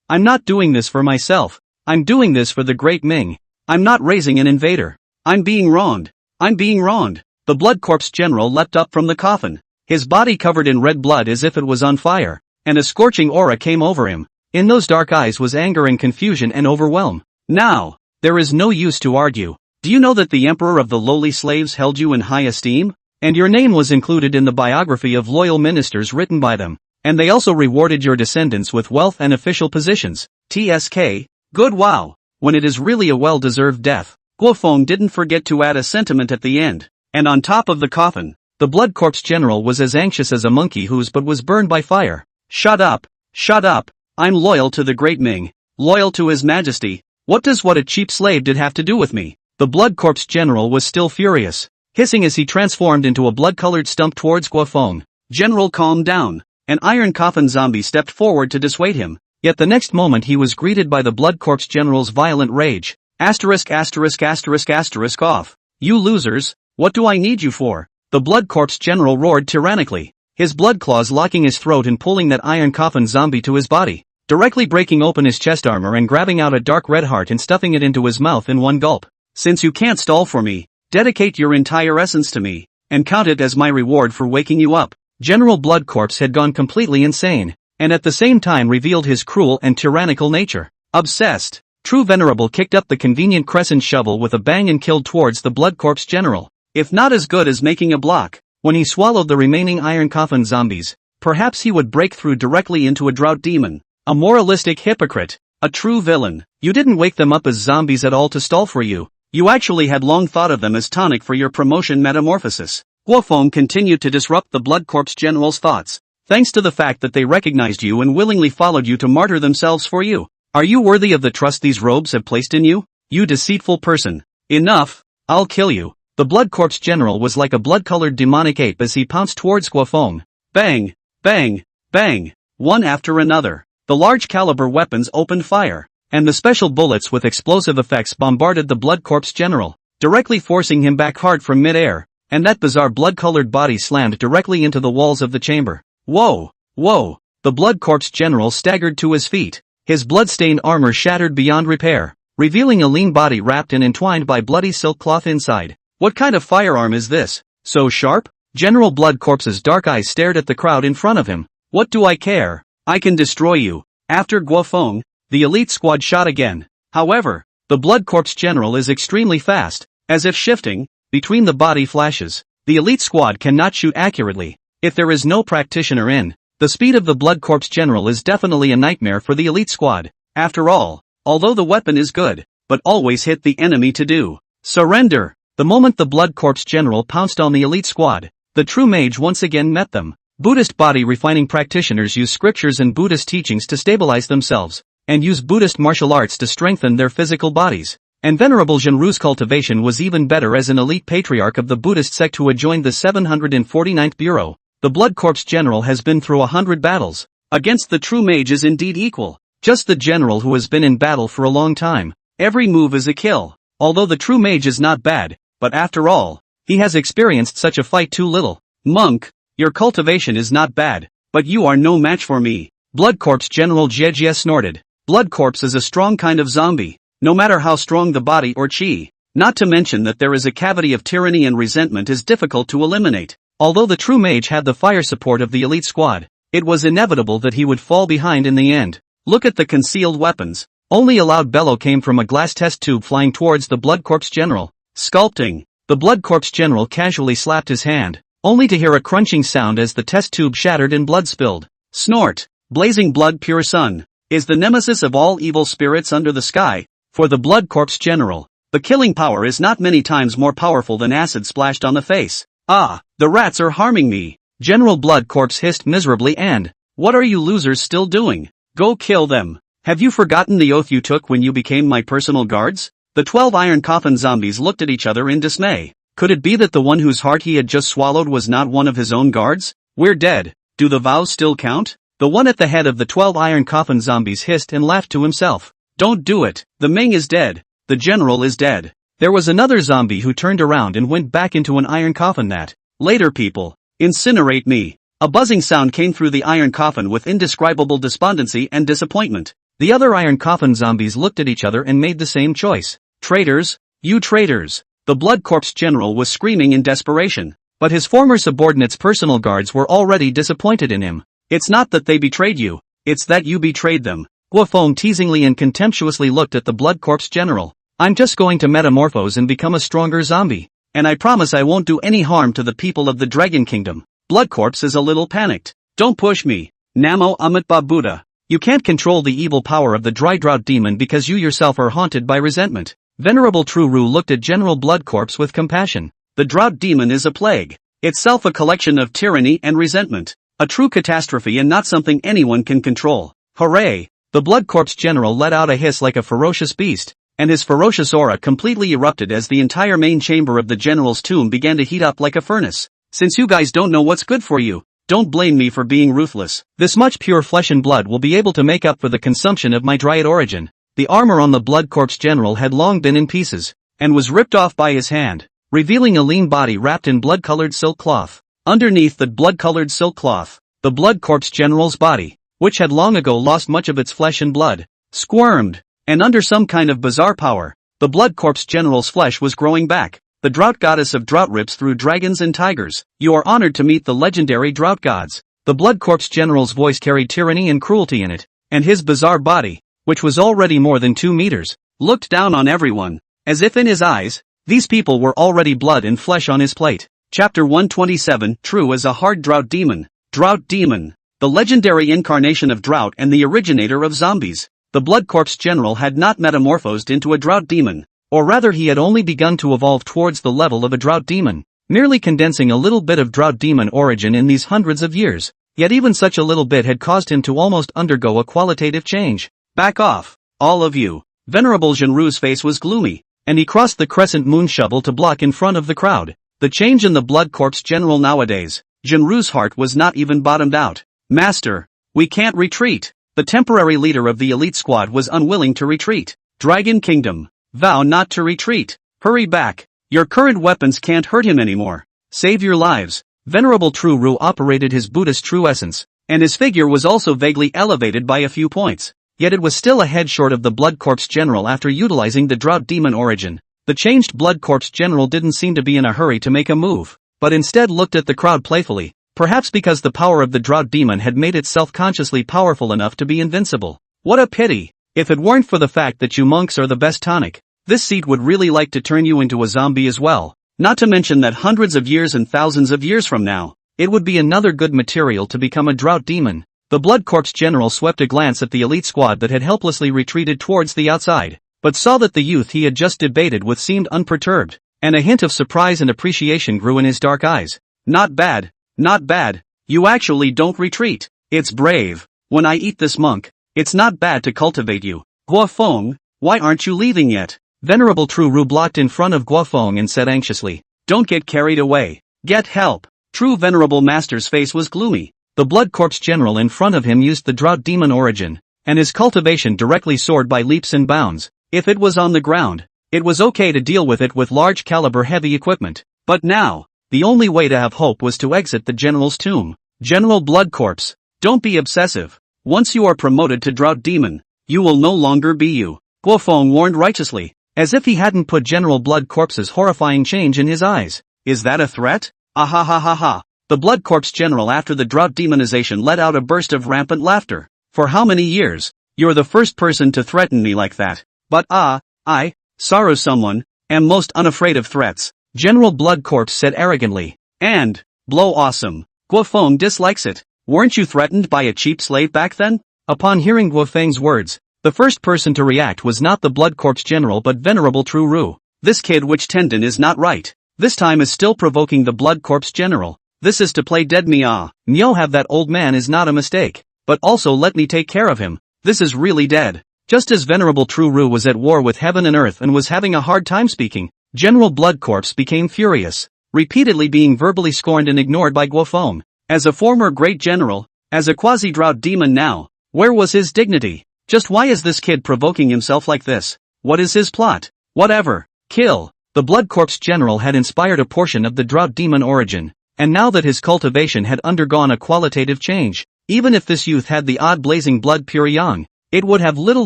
I'm not doing this for myself. I'm doing this for the Great Ming. I'm not raising an invader. I'm being wronged. The Blood Corpse general leapt up from the coffin. His body covered in red blood as if it was on fire, and a scorching aura came over him. In those dark eyes was anger and confusion and overwhelm. Now, there is no use to argue. Do you know that the emperor of the lowly slaves held you in high esteem? And your name was included in the biography of loyal ministers written by them. And they also rewarded your descendants with wealth and official positions. TSK, good wow, when it is really a well-deserved death. Guofeng didn't forget to add a sentiment at the end. And on top of the coffin, the Blood Corpse General was as anxious as a monkey whose butt was burned by fire. Shut up! Shut up! I'm loyal to the great Ming. Loyal to His Majesty. What does what a cheap slave did have to do with me? The Blood Corpse General was still furious, hissing as he transformed into a blood-colored stump towards Guofeng. General, calm down. An iron coffin zombie stepped forward to dissuade him. Yet the next moment he was greeted by the Blood Corpse General's violent rage. Asterisk asterisk asterisk asterisk off. You losers, what do I need you for? The Blood Corpse General roared tyrannically, his blood claws locking his throat and pulling that iron coffin zombie to his body, directly breaking open his chest armor and grabbing out a dark red heart and stuffing it into his mouth in one gulp. Since you can't stall for me, dedicate your entire essence to me, and count it as my reward for waking you up. General Blood Corpse had gone completely insane, and at the same time revealed his cruel and tyrannical nature. Obsessed. True Venerable kicked up the convenient crescent shovel with a bang and killed towards the Blood Corpse General. If not as good as making a block. When he swallowed the remaining iron coffin zombies, perhaps he would break through directly into a drought demon. A moralistic hypocrite. A true villain. You didn't wake them up as zombies at all to stall for you. You actually had long thought of them as tonic for your promotion metamorphosis. Guofeng continued to disrupt the Blood Corpse General's thoughts, thanks to the fact that they recognized you and willingly followed you to martyr themselves for you. Are you worthy of the trust these robes have placed in you? You deceitful person. Enough, I'll kill you. The Blood Corpse General was like a blood-colored demonic ape as he pounced towards Guofeng. Bang, bang, bang, one after another. The large-caliber weapons opened fire, and the special bullets with explosive effects bombarded the Blood Corpse General, directly forcing him back hard from mid-air, and that bizarre blood-colored body slammed directly into the walls of the chamber. Whoa, whoa! The Blood Corpse General staggered to his feet, his blood-stained armor shattered beyond repair, revealing a lean body wrapped and entwined by bloody silk cloth inside. What kind of firearm is this? So sharp? General Blood Corpse's dark eyes stared at the crowd in front of him. What do I care? I can destroy you. After Guofeng, the elite squad shot again. However, the Blood Corpse General is extremely fast, as if shifting between the body flashes. The elite squad cannot shoot accurately if there is no practitioner in. The speed of the Blood Corpse General is definitely a nightmare for the elite squad. After all, although the weapon is good, but always hit the enemy to do. Surrender! The moment the Blood Corpse General pounced on the elite squad, the true mage once again met them. Buddhist body refining practitioners use scriptures and Buddhist teachings to stabilize themselves, and use Buddhist martial arts to strengthen their physical bodies. And Venerable Zhenru's cultivation was even better as an elite patriarch of the Buddhist sect who had joined the 749th Bureau. The Blood Corpse General has been through 100 battles. Against the true mage is indeed equal. Just the general who has been in battle for a long time. Every move is a kill. Although the true mage is not bad, but after all, he has experienced such a fight too little. Monk, your cultivation is not bad, but you are no match for me. Blood Corpse General Jie snorted. Blood Corpse is a strong kind of zombie, no matter how strong the body or chi. Not to mention that there is a cavity of tyranny and resentment is difficult to eliminate. Although the true mage had the fire support of the elite squad, it was inevitable that he would fall behind in the end. Look at the concealed weapons. Only a loud bellow came from a glass test tube flying towards the Blood Corpse General. Sculpting. The Blood Corpse General casually slapped his hand, only to hear a crunching sound as the test tube shattered and blood spilled. Snort. Blazing blood pure sun is the nemesis of all evil spirits under the sky. For the Blood Corpse General, the killing power is not many times more powerful than acid splashed on the face. Ah, the rats are harming me. General Blood Corpse hissed miserably and, what are you losers still doing? Go kill them. Have you forgotten the oath you took when you became my personal guards? The 12 iron coffin zombies looked at each other in dismay. Could it be that the one whose heart he had just swallowed was not one of his own guards? We're dead. Do the vows still count? The one at the head of the 12 iron coffin zombies hissed and laughed to himself. Don't do it. The Ming is dead. The general is dead. There was another zombie who turned around and went back into an iron coffin that, later people, incinerate me. A buzzing sound came through the iron coffin with indescribable despondency and disappointment. The other iron coffin zombies looked at each other and made the same choice. Traitors, you traitors. The Blood Corpse General was screaming in desperation. But his former subordinates' personal guards were already disappointed in him. It's not that they betrayed you, it's that you betrayed them. Guofeng teasingly and contemptuously looked at the Blood Corpse General. I'm just going to metamorphose and become a stronger zombie. And I promise I won't do any harm to the people of the Dragon Kingdom. Blood Corpse is a little panicked. Don't push me. Namo Amitba Buddha. You can't control the evil power of the dry drought demon because you yourself are haunted by resentment. Venerable True Ru looked at General Blood Corpse with compassion. The drought demon is a plague. Itself a collection of tyranny and resentment. A true catastrophe and not something anyone can control. Hooray! The Blood Corpse General let out a hiss like a ferocious beast, and his ferocious aura completely erupted as the entire main chamber of the General's tomb began to heat up like a furnace. Since you guys don't know what's good for you, don't blame me for being ruthless. This much pure flesh and blood will be able to make up for the consumption of my dryad origin. The armor on the Blood Corpse General had long been in pieces, and was ripped off by his hand, revealing a lean body wrapped in blood-colored silk cloth. Underneath the blood-colored silk cloth, the Blood Corpse General's body, which had long ago lost much of its flesh and blood, squirmed, and under some kind of bizarre power, the Blood Corpse General's flesh was growing back. The drought goddess of drought rips through dragons and tigers. You are honored to meet the legendary drought gods. The Blood Corpse General's voice carried tyranny and cruelty in it, and his bizarre body, which was already more than 2 meters, looked down on everyone, as if in his eyes, these people were already blood and flesh on his plate. Chapter 127, True as a Hard Drought Demon. Drought Demon. The legendary incarnation of drought and the originator of zombies. The Blood Corpse General had not metamorphosed into a drought demon, or rather he had only begun to evolve towards the level of a drought demon, merely condensing a little bit of drought demon origin in these hundreds of years. Yet even such a little bit had caused him to almost undergo a qualitative change. Back off, all of you. Venerable Jinru's face was gloomy, and he crossed the crescent moon shovel to block in front of the crowd. The change in the Blood Corpse General nowadays. Jinru's heart was not even bottomed out. Master, we can't retreat. The temporary leader of the elite squad was unwilling to retreat. Dragon Kingdom, vow not to retreat. Hurry back. Your current weapons can't hurt him anymore. Save your lives. Venerable True Ru operated his Buddhist true essence, and his figure was also vaguely elevated by a few points. Yet it was still a head short of the Blood Corpse General after utilizing the drought demon origin. The changed Blood Corpse General didn't seem to be in a hurry to make a move, but instead looked at the crowd playfully, perhaps because the power of the drought demon had made it self-consciously powerful enough to be invincible. What a pity! If it weren't for the fact that you monks are the best tonic, this seat would really like to turn you into a zombie as well. Not to mention that hundreds of years and thousands of years from now, it would be another good material to become a drought demon. The Blood Corpse General swept a glance at the elite squad that had helplessly retreated towards the outside, but saw that the youth he had just debated with seemed unperturbed, and a hint of surprise and appreciation grew in his dark eyes. Not bad, not bad. You actually don't retreat. It's brave. When I eat this monk, it's not bad to cultivate you. Guofeng, why aren't you leaving yet? Venerable True Ru blocked in front of Guofeng and said anxiously, don't get carried away. Get help. True Venerable Master's face was gloomy. The Blood Corpse General in front of him used the drought demon origin, and his cultivation directly soared by leaps and bounds. If it was on the ground, it was okay to deal with it with large caliber heavy equipment. But now, the only way to have hope was to exit the General's tomb. General Blood Corpse, don't be obsessive. Once you are promoted to drought demon, you will no longer be you. Guofeng warned righteously, as if he hadn't put General Blood Corpse's horrifying change in his eyes. Is that a threat? Ahahaha. The Blood Corpse General after the drought demonization let out a burst of rampant laughter. For how many years? You're the first person to threaten me like that. But I, sorrow someone, am most unafraid of threats. General Blood Corpse said arrogantly. And, blow awesome. Guofeng dislikes it. Weren't you threatened by a cheap slave back then? Upon hearing Guofeng's words, the first person to react was not the Blood Corpse General but Venerable True Ru. This kid which tendon is not right. This time is still provoking the Blood Corpse General. This is to play dead me Myo have that old man is not a mistake. But also let me take care of him. This is really dead. Just as Venerable True Ru was at war with heaven and earth and was having a hard time speaking, General Blood Corpse became furious, repeatedly being verbally scorned and ignored by Guofeng. As a former great general, as a quasi-drought demon now, where was his dignity? Just why is this kid provoking himself like this? What is his plot? Whatever. Kill. The Blood Corpse General had inspired a portion of the drought demon origin, and now that his cultivation had undergone a qualitative change, even if this youth had the odd blazing blood pure yang, it would have little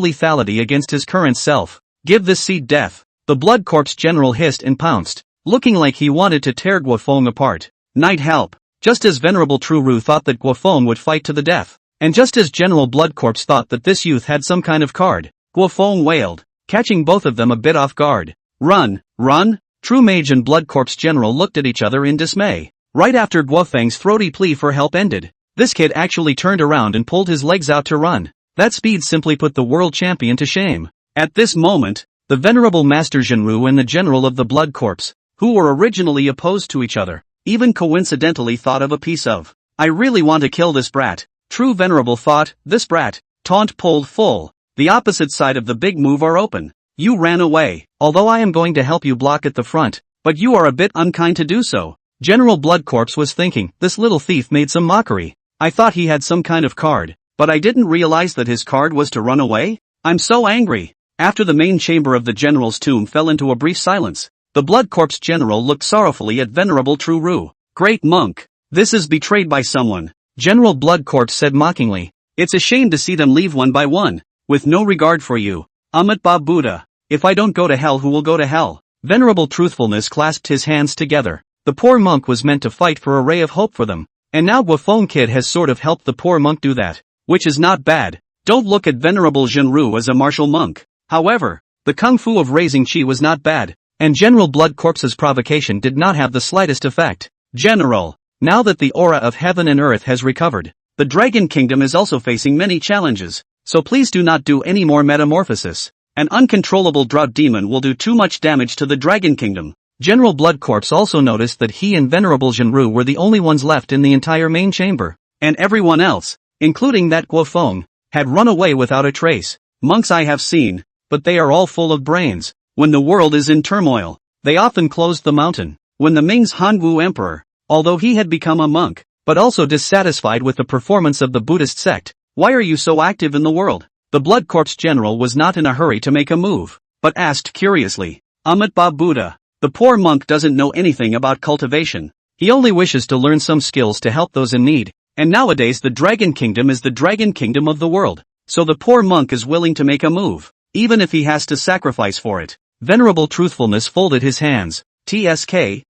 lethality against his current self. Give this seed death. The Blood Corpse General hissed and pounced, looking like he wanted to tear Guofeng apart. Night help. Just as Venerable True Ru thought that Guofeng would fight to the death, and just as General Blood Corpse thought that this youth had some kind of card, Guofeng wailed, catching both of them a bit off guard. Run, run! True Mage and Blood Corpse General looked at each other in dismay. Right after Guofeng's throaty plea for help ended, this kid actually turned around and pulled his legs out to run. That speed simply put the world champion to shame. At this moment, the Venerable Master Jinru and the General of the Blood Corpse, who were originally opposed to each other, even coincidentally thought of a piece of, I really want to kill this brat. True Venerable thought, this brat, taunt pulled full. The opposite side of the big move are open. You ran away, although I am going to help you block at the front, but you are a bit unkind to do so. General Bloodcorpse was thinking, this little thief made some mockery. I thought he had some kind of card, but I didn't realize that his card was to run away? I'm so angry. After the main chamber of the general's tomb fell into a brief silence, the Bloodcorpse general looked sorrowfully at Venerable True. Great monk, this is betrayed by someone. General Bloodcorpse said mockingly. It's a shame to see them leave one by one, with no regard for you. Amitabha Buddha. If I don't go to hell, who will go to hell? Venerable Truthfulness clasped his hands together. The poor monk was meant to fight for a ray of hope for them, and now Guafeng Kid has sort of helped the poor monk do that, which is not bad. Don't look at Venerable Zhenru as a martial monk. However, the kung fu of raising chi was not bad, and General Bloodcorpse's provocation did not have the slightest effect. General, now that the aura of heaven and earth has recovered, the Dragon Kingdom is also facing many challenges, so please do not do any more metamorphosis. An uncontrollable drought demon will do too much damage to the Dragon Kingdom. General Bloodcorpse also noticed that he and Venerable Zhenru were the only ones left in the entire main chamber, and everyone else, including that Guofeng, had run away without a trace. Monks I have seen, but they are all full of brains. When the world is in turmoil, they often closed the mountain. When the Ming's Hanwu Emperor, although he had become a monk, but also dissatisfied with the performance of the Buddhist sect, why are you so active in the world? The Bloodcorpse general was not in a hurry to make a move, but asked curiously, Amitabha Buddha, the poor monk doesn't know anything about cultivation. He only wishes to learn some skills to help those in need, and nowadays the Dragon Kingdom is the Dragon Kingdom of the world, so the poor monk is willing to make a move, even if he has to sacrifice for it. Venerable Truthfulness folded his hands. TSK,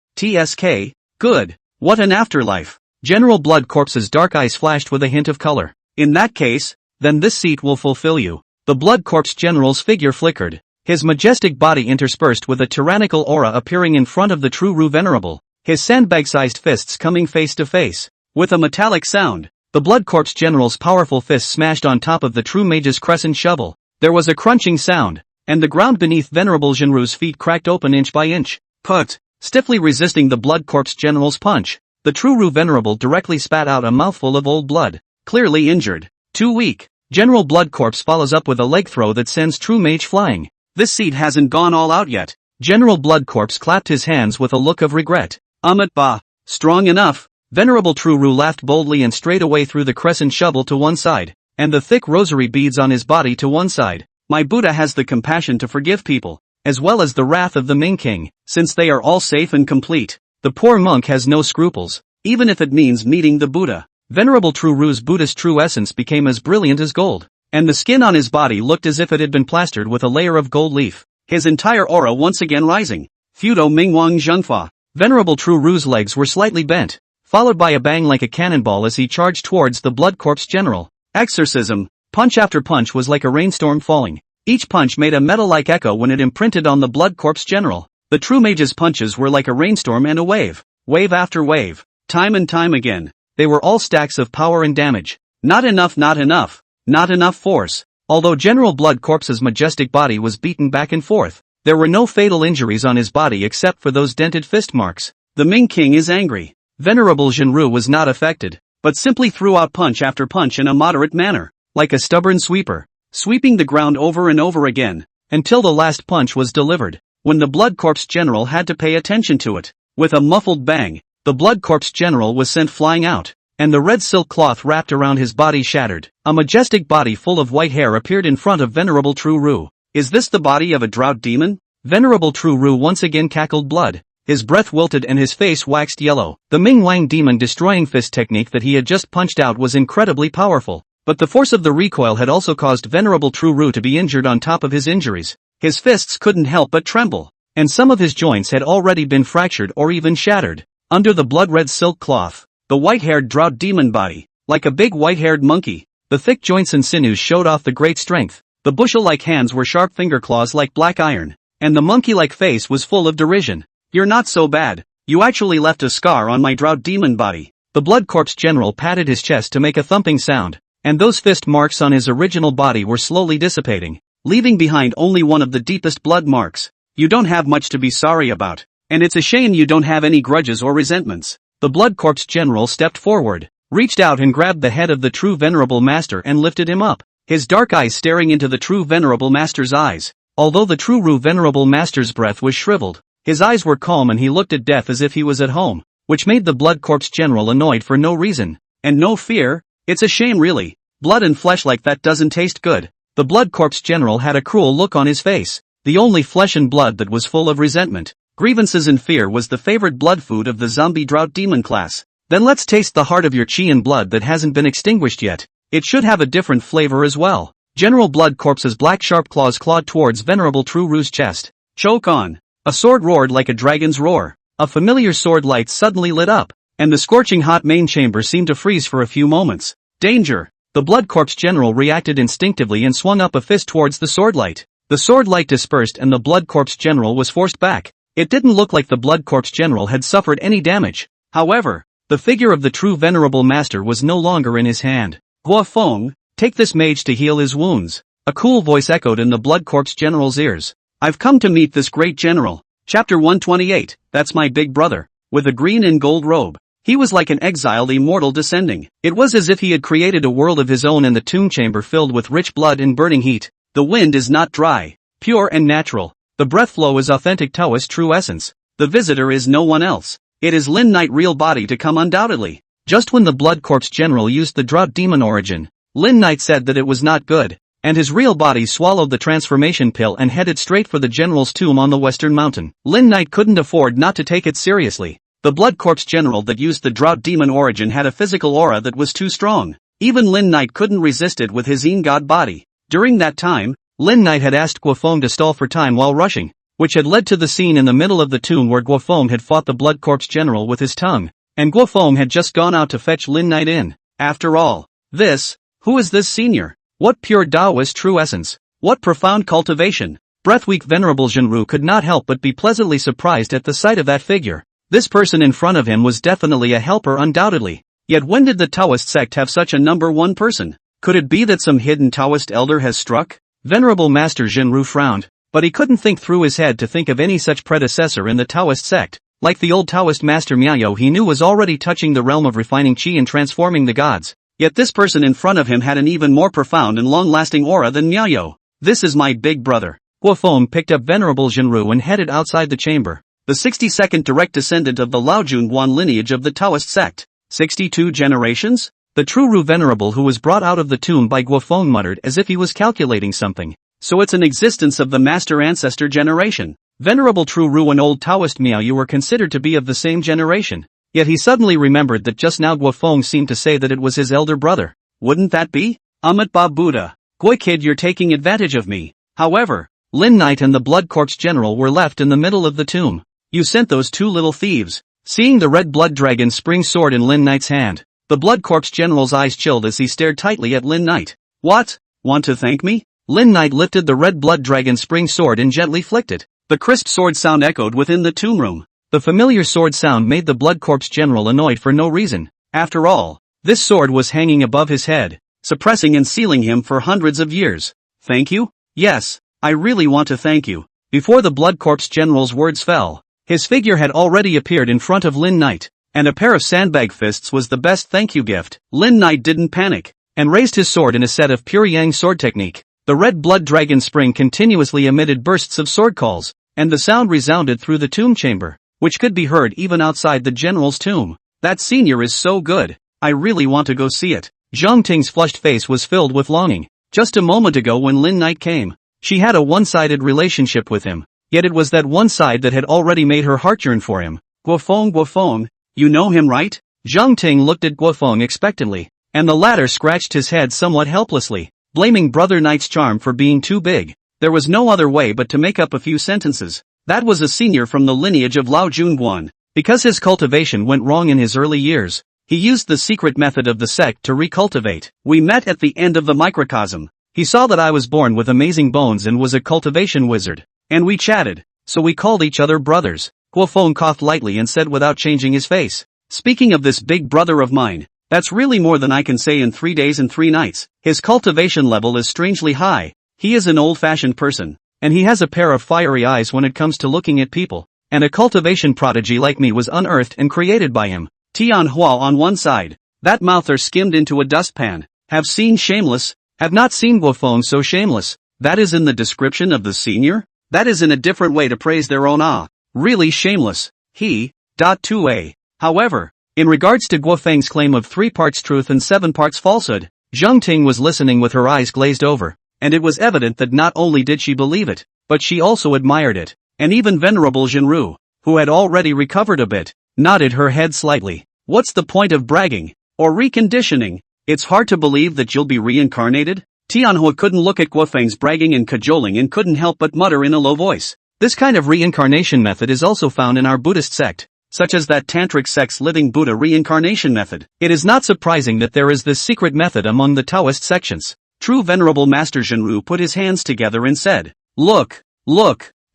good, what an afterlife. General Bloodcorpse's dark eyes flashed with a hint of color. In that case, then this seat will fulfill you. The Bloodcorpse general's figure flickered, his majestic body interspersed with a tyrannical aura appearing in front of the True Venerable, his sandbag-sized fists coming face to face. With a metallic sound, the Bloodcorpse general's powerful fist smashed on top of the True Mage's crescent shovel. There was a crunching sound, and the ground beneath Venerable Zhenru's feet cracked open inch by inch. Put, stiffly resisting the Bloodcorpse general's punch, the True Venerable directly spat out a mouthful of old blood, clearly injured. Too weak. General Bloodcorpse follows up with a leg throw that sends True Mage flying. This seed hasn't gone all out yet. General Bloodcorpse clapped his hands with a look of regret. Amitabha, strong enough. Venerable True laughed boldly and straightaway threw the crescent shovel to one side, and the thick rosary beads on his body to one side. My Buddha has the compassion to forgive people, as well as the wrath of the Ming King, since they are all safe and complete. The poor monk has no scruples, even if it means meeting the Buddha. Venerable True's Buddhist true essence became as brilliant as gold, and the skin on his body looked as if it had been plastered with a layer of gold leaf, his entire aura once again rising. Fudo Mingwang Zhengfa. Venerable True's legs were slightly bent, followed by a bang like a cannonball as he charged towards the Bloodcorpse general. Exorcism. Punch after punch was like a rainstorm falling. Each punch made a metal-like echo when it imprinted on the Bloodcorpse general. The True Mage's punches were like a rainstorm and a wave after wave, time and time again. They were all stacks of power and damage. Not enough force. Although General Bloodcorpse's majestic body was beaten back and forth, there were no fatal injuries on his body except for those dented fist marks. The Ming King is angry. Venerable Zhenru was not affected, but simply threw out punch after punch in a moderate manner, like a stubborn sweeper, sweeping the ground over and over again, until the last punch was delivered, when the Bloodcorpse general had to pay attention to it. With a muffled bang, the Bloodcorpse general was sent flying out, and the red silk cloth wrapped around his body shattered. A majestic body full of white hair appeared in front of Venerable True. Is this the body of a drought demon? Venerable True once again cackled blood. His breath wilted and his face waxed yellow. The Ming Wang demon destroying fist technique that he had just punched out was incredibly powerful, but the force of the recoil had also caused Venerable True to be injured on top of his injuries. His fists couldn't help but tremble, and some of his joints had already been fractured or even shattered. Under the blood-red silk cloth, the white-haired drought demon body, like a big white-haired monkey, the thick joints and sinews showed off the great strength. The bushel-like hands were sharp finger claws like black iron, and the monkey-like face was full of derision. You're not so bad. You actually left a scar on my drought demon body. The Bloodcorpse general patted his chest to make a thumping sound, and those fist marks on his original body were slowly dissipating, leaving behind only one of the deepest blood marks. You don't have much to be sorry about. And it's a shame you don't have any grudges or resentments. The Blood Corpse General stepped forward, reached out and grabbed the head of the true Venerable Master and lifted him up, his dark eyes staring into the true Venerable Master's eyes. Although the true Venerable Master's breath was shriveled, his eyes were calm and he looked at death as if he was at home, which made the Blood Corpse General annoyed for no reason. And no fear? It's a shame really. Blood and flesh like that doesn't taste good. The Blood Corpse General had a cruel look on his face. The only flesh and blood that was full of resentment, grievances and fear was the favorite blood food of the zombie drought demon class. Then let's taste the heart of your chi and blood that hasn't been extinguished yet. It should have a different flavor as well. General Blood Corpse's black sharp claws clawed towards Venerable True Ru's chest. Choke on. A sword roared like a dragon's roar. A familiar sword light suddenly lit up, and the scorching hot main chamber seemed to freeze for a few moments. Danger! The Blood Corpse General reacted instinctively and swung up a fist towards the sword light. The sword light dispersed and the Blood Corpse General was forced back. It didn't look like the Blood Corpse General had suffered any damage. However, the figure of the true Venerable Master was no longer in his hand. Guofeng, take this mage to heal his wounds. A cool voice echoed in the Blood Corpse General's ears. I've come to meet this great general. Chapter 128, that's my big brother, with a green and gold robe. He was like an exiled immortal descending. It was as if he had created a world of his own in the tomb chamber filled with rich blood and burning heat. The wind is not dry, pure and natural. The breath flow is authentic Taoist true essence. The visitor is no one else. It is Lin Knight real body to come undoubtedly. Just when the Blood Corpse General used the drought demon origin, Lin Knight said that it was not good, and his real body swallowed the transformation pill and headed straight for the general's tomb on the western mountain. Lin Knight couldn't afford not to take it seriously. The Blood Corpse General that used the drought demon origin had a physical aura that was too strong. Even Lin Knight couldn't resist it with his Yin God body. During that time, Lin Knight had asked Guofeng to stall for time while rushing, which had led to the scene in the middle of the tomb where Guofeng had fought the Blood Corpse General with his tongue, and Guofeng had just gone out to fetch Lin Knight in. After all, who is this senior? What pure Taoist true essence? What profound cultivation? Breath-weak Venerable Zhenru could not help but be pleasantly surprised at the sight of that figure. This person in front of him was definitely a helper undoubtedly. Yet when did the Taoist sect have such a number one person? Could it be that some hidden Taoist elder has struck? Venerable Master Zhenru frowned, but he couldn't think through his head to think of any such predecessor in the Taoist sect. Like the old Taoist Master Miao he knew was already touching the realm of refining qi and transforming the gods. Yet this person in front of him had an even more profound and long-lasting aura than Miao. This is my big brother. Guofeng picked up Venerable Zhenru and headed outside the chamber. The 62nd direct descendant of the Lao Junguan lineage of the Taoist sect. 62 generations? The true Venerable who was brought out of the tomb by Guofeng muttered as if he was calculating something. So it's an existence of the master ancestor generation. Venerable True Ru and old Taoist Miao were considered to be of the same generation. Yet he suddenly remembered that just now Guofeng seemed to say that it was his elder brother. Wouldn't that be? Ba Buddha. Goi kid, you're taking advantage of me. However, Lin Knight and the Blood Corpse General were left in the middle of the tomb. You sent those two little thieves. Seeing the red blood dragon spring sword in Lin Knight's hand, the Blood Corpse General's eyes chilled as he stared tightly at Lin Knight. What? Want to thank me? Lin Knight lifted the red blood dragon spring sword and gently flicked it. The crisp sword sound echoed within the tomb room. The familiar sword sound made the Blood Corpse General annoyed for no reason. After all, this sword was hanging above his head, suppressing and sealing him for hundreds of years. Thank you? Yes, I really want to thank you. Before the Blood Corpse General's words fell, his figure had already appeared in front of Lin Knight, and a pair of sandbag fists was the best thank you gift. Lin Knight didn't panic, and raised his sword in a set of pure yang sword technique. The red blood dragon spring continuously emitted bursts of sword calls, and the sound resounded through the tomb chamber, which could be heard even outside the general's tomb. That senior is so good, I really want to go see it. Zhang Ting's flushed face was filled with longing. Just a moment ago when Lin Knight came, she had a one-sided relationship with him, yet it was that one side that had already made her heart yearn for him. Guofeng, you know him right? Zhang Ting looked at Guofeng expectantly, and the latter scratched his head somewhat helplessly, blaming Brother Knight's charm for being too big. There was no other way but to make up a few sentences. That was a senior from the lineage of Lao Junguan. Because his cultivation went wrong in his early years, he used the secret method of the sect to recultivate. We met at the end of the microcosm. He saw that I was born with amazing bones and was a cultivation wizard. And we chatted, so we called each other brothers. Guofeng coughed lightly and said without changing his face. Speaking of this big brother of mine, that's really more than I can say in 3 days and 3 nights. His cultivation level is strangely high. He is an old-fashioned person, and he has a pair of fiery eyes when it comes to looking at people. and a cultivation prodigy like me was unearthed and created by him. Tianhua on one side. That mouther skimmed into a dustpan. Have seen shameless? Have not seen Guofeng so shameless. That is in the description of the senior? That is in a different way to praise their own really shameless. He, 2a. However, in regards to Guofeng's claim of 3 parts truth and 7 parts falsehood, Zheng Ting was listening with her eyes glazed over, and it was evident that not only did she believe it, but she also admired it. And even Venerable Jinru, who had already recovered a bit, nodded her head slightly. What's the point of bragging? Or reconditioning? It's hard to believe that you'll be reincarnated? Tianhua couldn't look at Guofeng's bragging and cajoling and couldn't help but mutter in a low voice. This kind of reincarnation method is also found in our Buddhist sect, such as that tantric sect's living Buddha reincarnation method. It is not surprising that there is this secret method among the Taoist sections. True Venerable Master Jinru put his hands together and said, Look,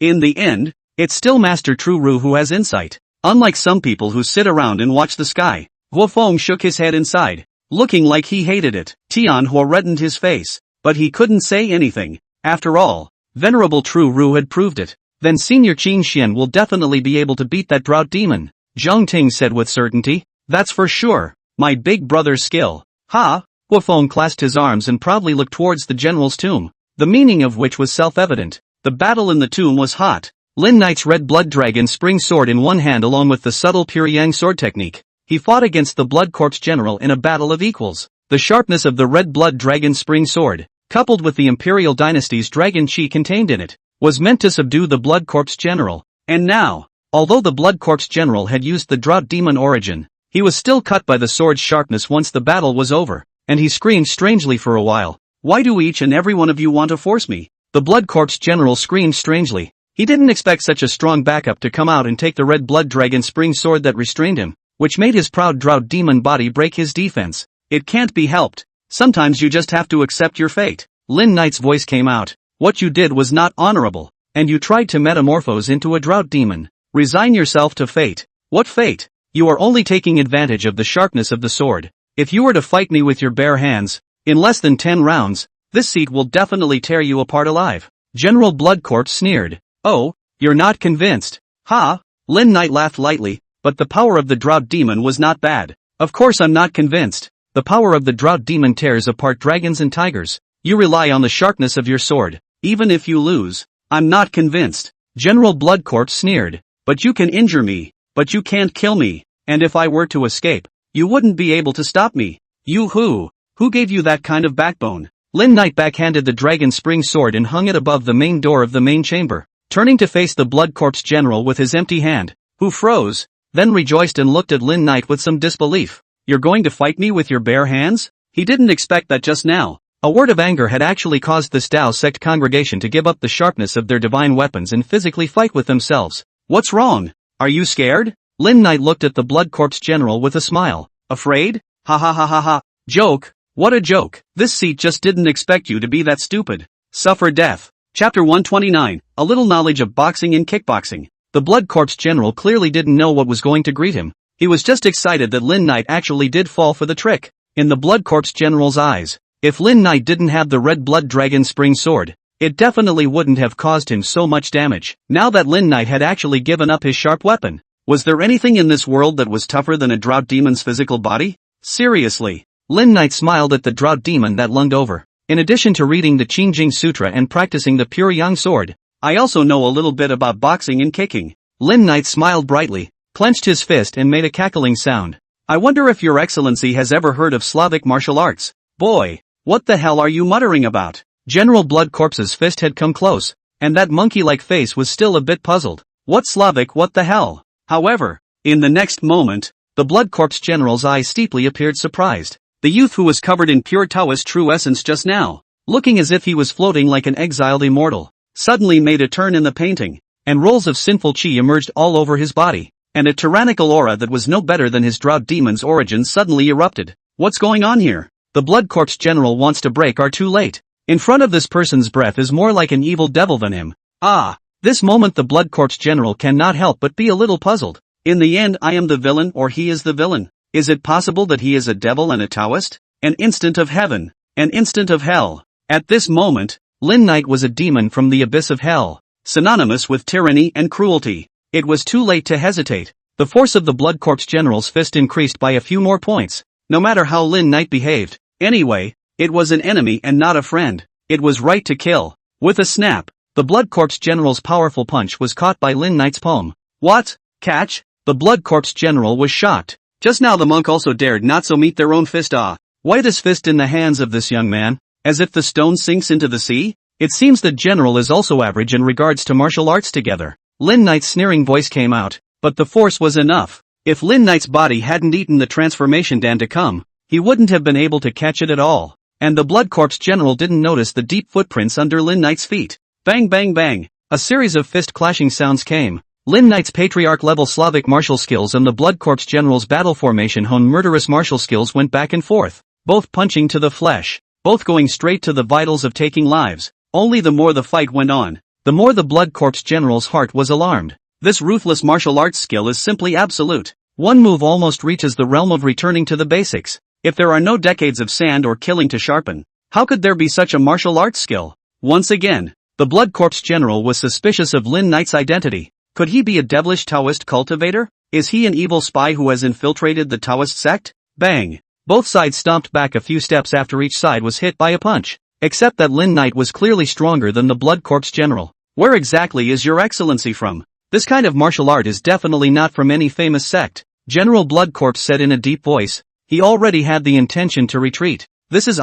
in the end, it's still Master True Ru who has insight. Unlike some people who sit around and watch the sky. Guofeng shook his head inside, looking like he hated it. Tianhua reddened his face, but he couldn't say anything. After all, Venerable True Ru had proved it. Then Senior Qin Xian will definitely be able to beat that drought demon, Zheng Ting said with certainty. That's for sure. My big brother's skill. Ha! Guofeng clasped his arms and proudly looked towards the general's tomb, the meaning of which was self-evident. The battle in the tomb was hot. Lin Knight's red blood dragon spring sword in one hand along with the subtle pure yang sword technique. He fought against the blood corpse general in a battle of equals. The sharpness of the red blood dragon spring sword, coupled with the imperial dynasty's dragon chi contained in it, was meant to subdue the blood corpse general. And now, although the blood corpse general had used the drought demon origin, he was still cut by the sword's sharpness once the battle was over, and he screamed strangely for a while. Why do each and every one of you want to force me? The blood corpse general screamed strangely. He didn't expect such a strong backup to come out and take the red blood dragon spring sword that restrained him, which made his proud drought demon body break his defense. It can't be helped. Sometimes you just have to accept your fate. Lin Knight's voice came out. What you did was not honorable, and you tried to metamorphose into a drought demon. Resign yourself to fate. What fate? You are only taking advantage of the sharpness of the sword. If you were to fight me with your bare hands, in less than 10 rounds, this seat will definitely tear you apart alive. General Bloodcorpse sneered. Oh, you're not convinced? Ha! Lin Knight laughed lightly, but the power of the drought demon was not bad. Of course I'm not convinced. The power of the drought demon tears apart dragons and tigers. You rely on the sharpness of your sword. Even if you lose, I'm not convinced. General Bloodcorpse sneered. But you can injure me, but you can't kill me, and if I were to escape, you wouldn't be able to stop me. You who? Who gave you that kind of backbone? Lin Knight backhanded the dragon spring sword and hung it above the main door of the main chamber, turning to face the Bloodcorpse general with his empty hand, who froze, then rejoiced and looked at Lin Knight with some disbelief. You're going to fight me with your bare hands? He didn't expect that just now. A word of anger had actually caused this Tao sect congregation to give up the sharpness of their divine weapons and physically fight with themselves. What's wrong? Are you scared? Lin Knight looked at the Bloodcorpse general with a smile. Afraid? Ha ha ha ha ha. Joke. What a joke. This seat just didn't expect you to be that stupid. Suffer death. Chapter 129, A Little Knowledge of Boxing and Kickboxing. The Bloodcorpse general clearly didn't know what was going to greet him. He was just excited that Lin Knight actually did fall for the trick. In the Bloodcorpse general's eyes, if Lin Knight didn't have the red blood dragon spring sword, it definitely wouldn't have caused him so much damage. Now that Lin Knight had actually given up his sharp weapon, was there anything in this world that was tougher than a drought demon's physical body? Seriously. Lin Knight smiled at the drought demon that lunged over. In addition to reading the Qingjing Sutra and practicing the pure yang sword, I also know a little bit about boxing and kicking. Lin Knight smiled brightly, clenched his fist and made a cackling sound. I wonder if your excellency has ever heard of Slavic martial arts. Boy, what the hell are you muttering about? General Bloodcorpse's fist had come close, and that monkey-like face was still a bit puzzled. What Slavic, what the hell? However, in the next moment, the Bloodcorpse general's eyes steeply appeared surprised. The youth who was covered in pure Taoist true essence just now, looking as if he was floating like an exiled immortal, suddenly made a turn in the painting, and rolls of sinful chi emerged all over his body, and a tyrannical aura that was no better than his drought demon's origin suddenly erupted. What's going on here? The Bloodcorpse general wants to break are too late. In front of this person's breath is more like an evil devil than him. This moment the Bloodcorpse general cannot help but be a little puzzled. In the end I am the villain or he is the villain. Is it possible that he is a devil and a Taoist? An instant of heaven, an instant of hell. At this moment, Lin Knight was a demon from the abyss of hell, synonymous with tyranny and cruelty. It was too late to hesitate. The force of the Blood Corpse General's fist increased by a few more points, no matter how Lin Knight behaved. Anyway, it was an enemy and not a friend. It was right to kill. With a snap, the Blood Corpse General's powerful punch was caught by Lin Knight's palm. What? Catch? The Blood Corpse General was shocked. Just now the monk also dared not so meet their own fist. Why this fist in the hands of this young man? As if the stone sinks into the sea? It seems the general is also average in regards to martial arts together. Lin Knight's sneering voice came out, but the force was enough. If Lin Knight's body hadn't eaten the transformation dan to come, he wouldn't have been able to catch it at all. And the Blood Corpse General didn't notice the deep footprints under Lin Knight's feet. Bang bang bang. A series of fist clashing sounds came. Lin Knight's patriarch-level Slavic martial skills and the Blood Corpse General's battle formation honed murderous martial skills went back and forth, both punching to the flesh, both going straight to the vitals of taking lives. Only the more the fight went on, the more the Blood Corpse General's heart was alarmed. This ruthless martial arts skill is simply absolute. One move almost reaches the realm of returning to the basics. If there are no decades of sand or killing to sharpen, how could there be such a martial arts skill? Once again, the Blood Corpse General was suspicious of Lin Knight's identity. Could he be a devilish Taoist cultivator? Is he an evil spy who has infiltrated the Taoist sect? Bang! Both sides stomped back a few steps after each side was hit by a punch. Except that Lin Knight was clearly stronger than the Blood Corpse General. Where exactly is your excellency from? This kind of martial art is definitely not from any famous sect. General Blood Corpse said in a deep voice. He already had the intention to retreat. This is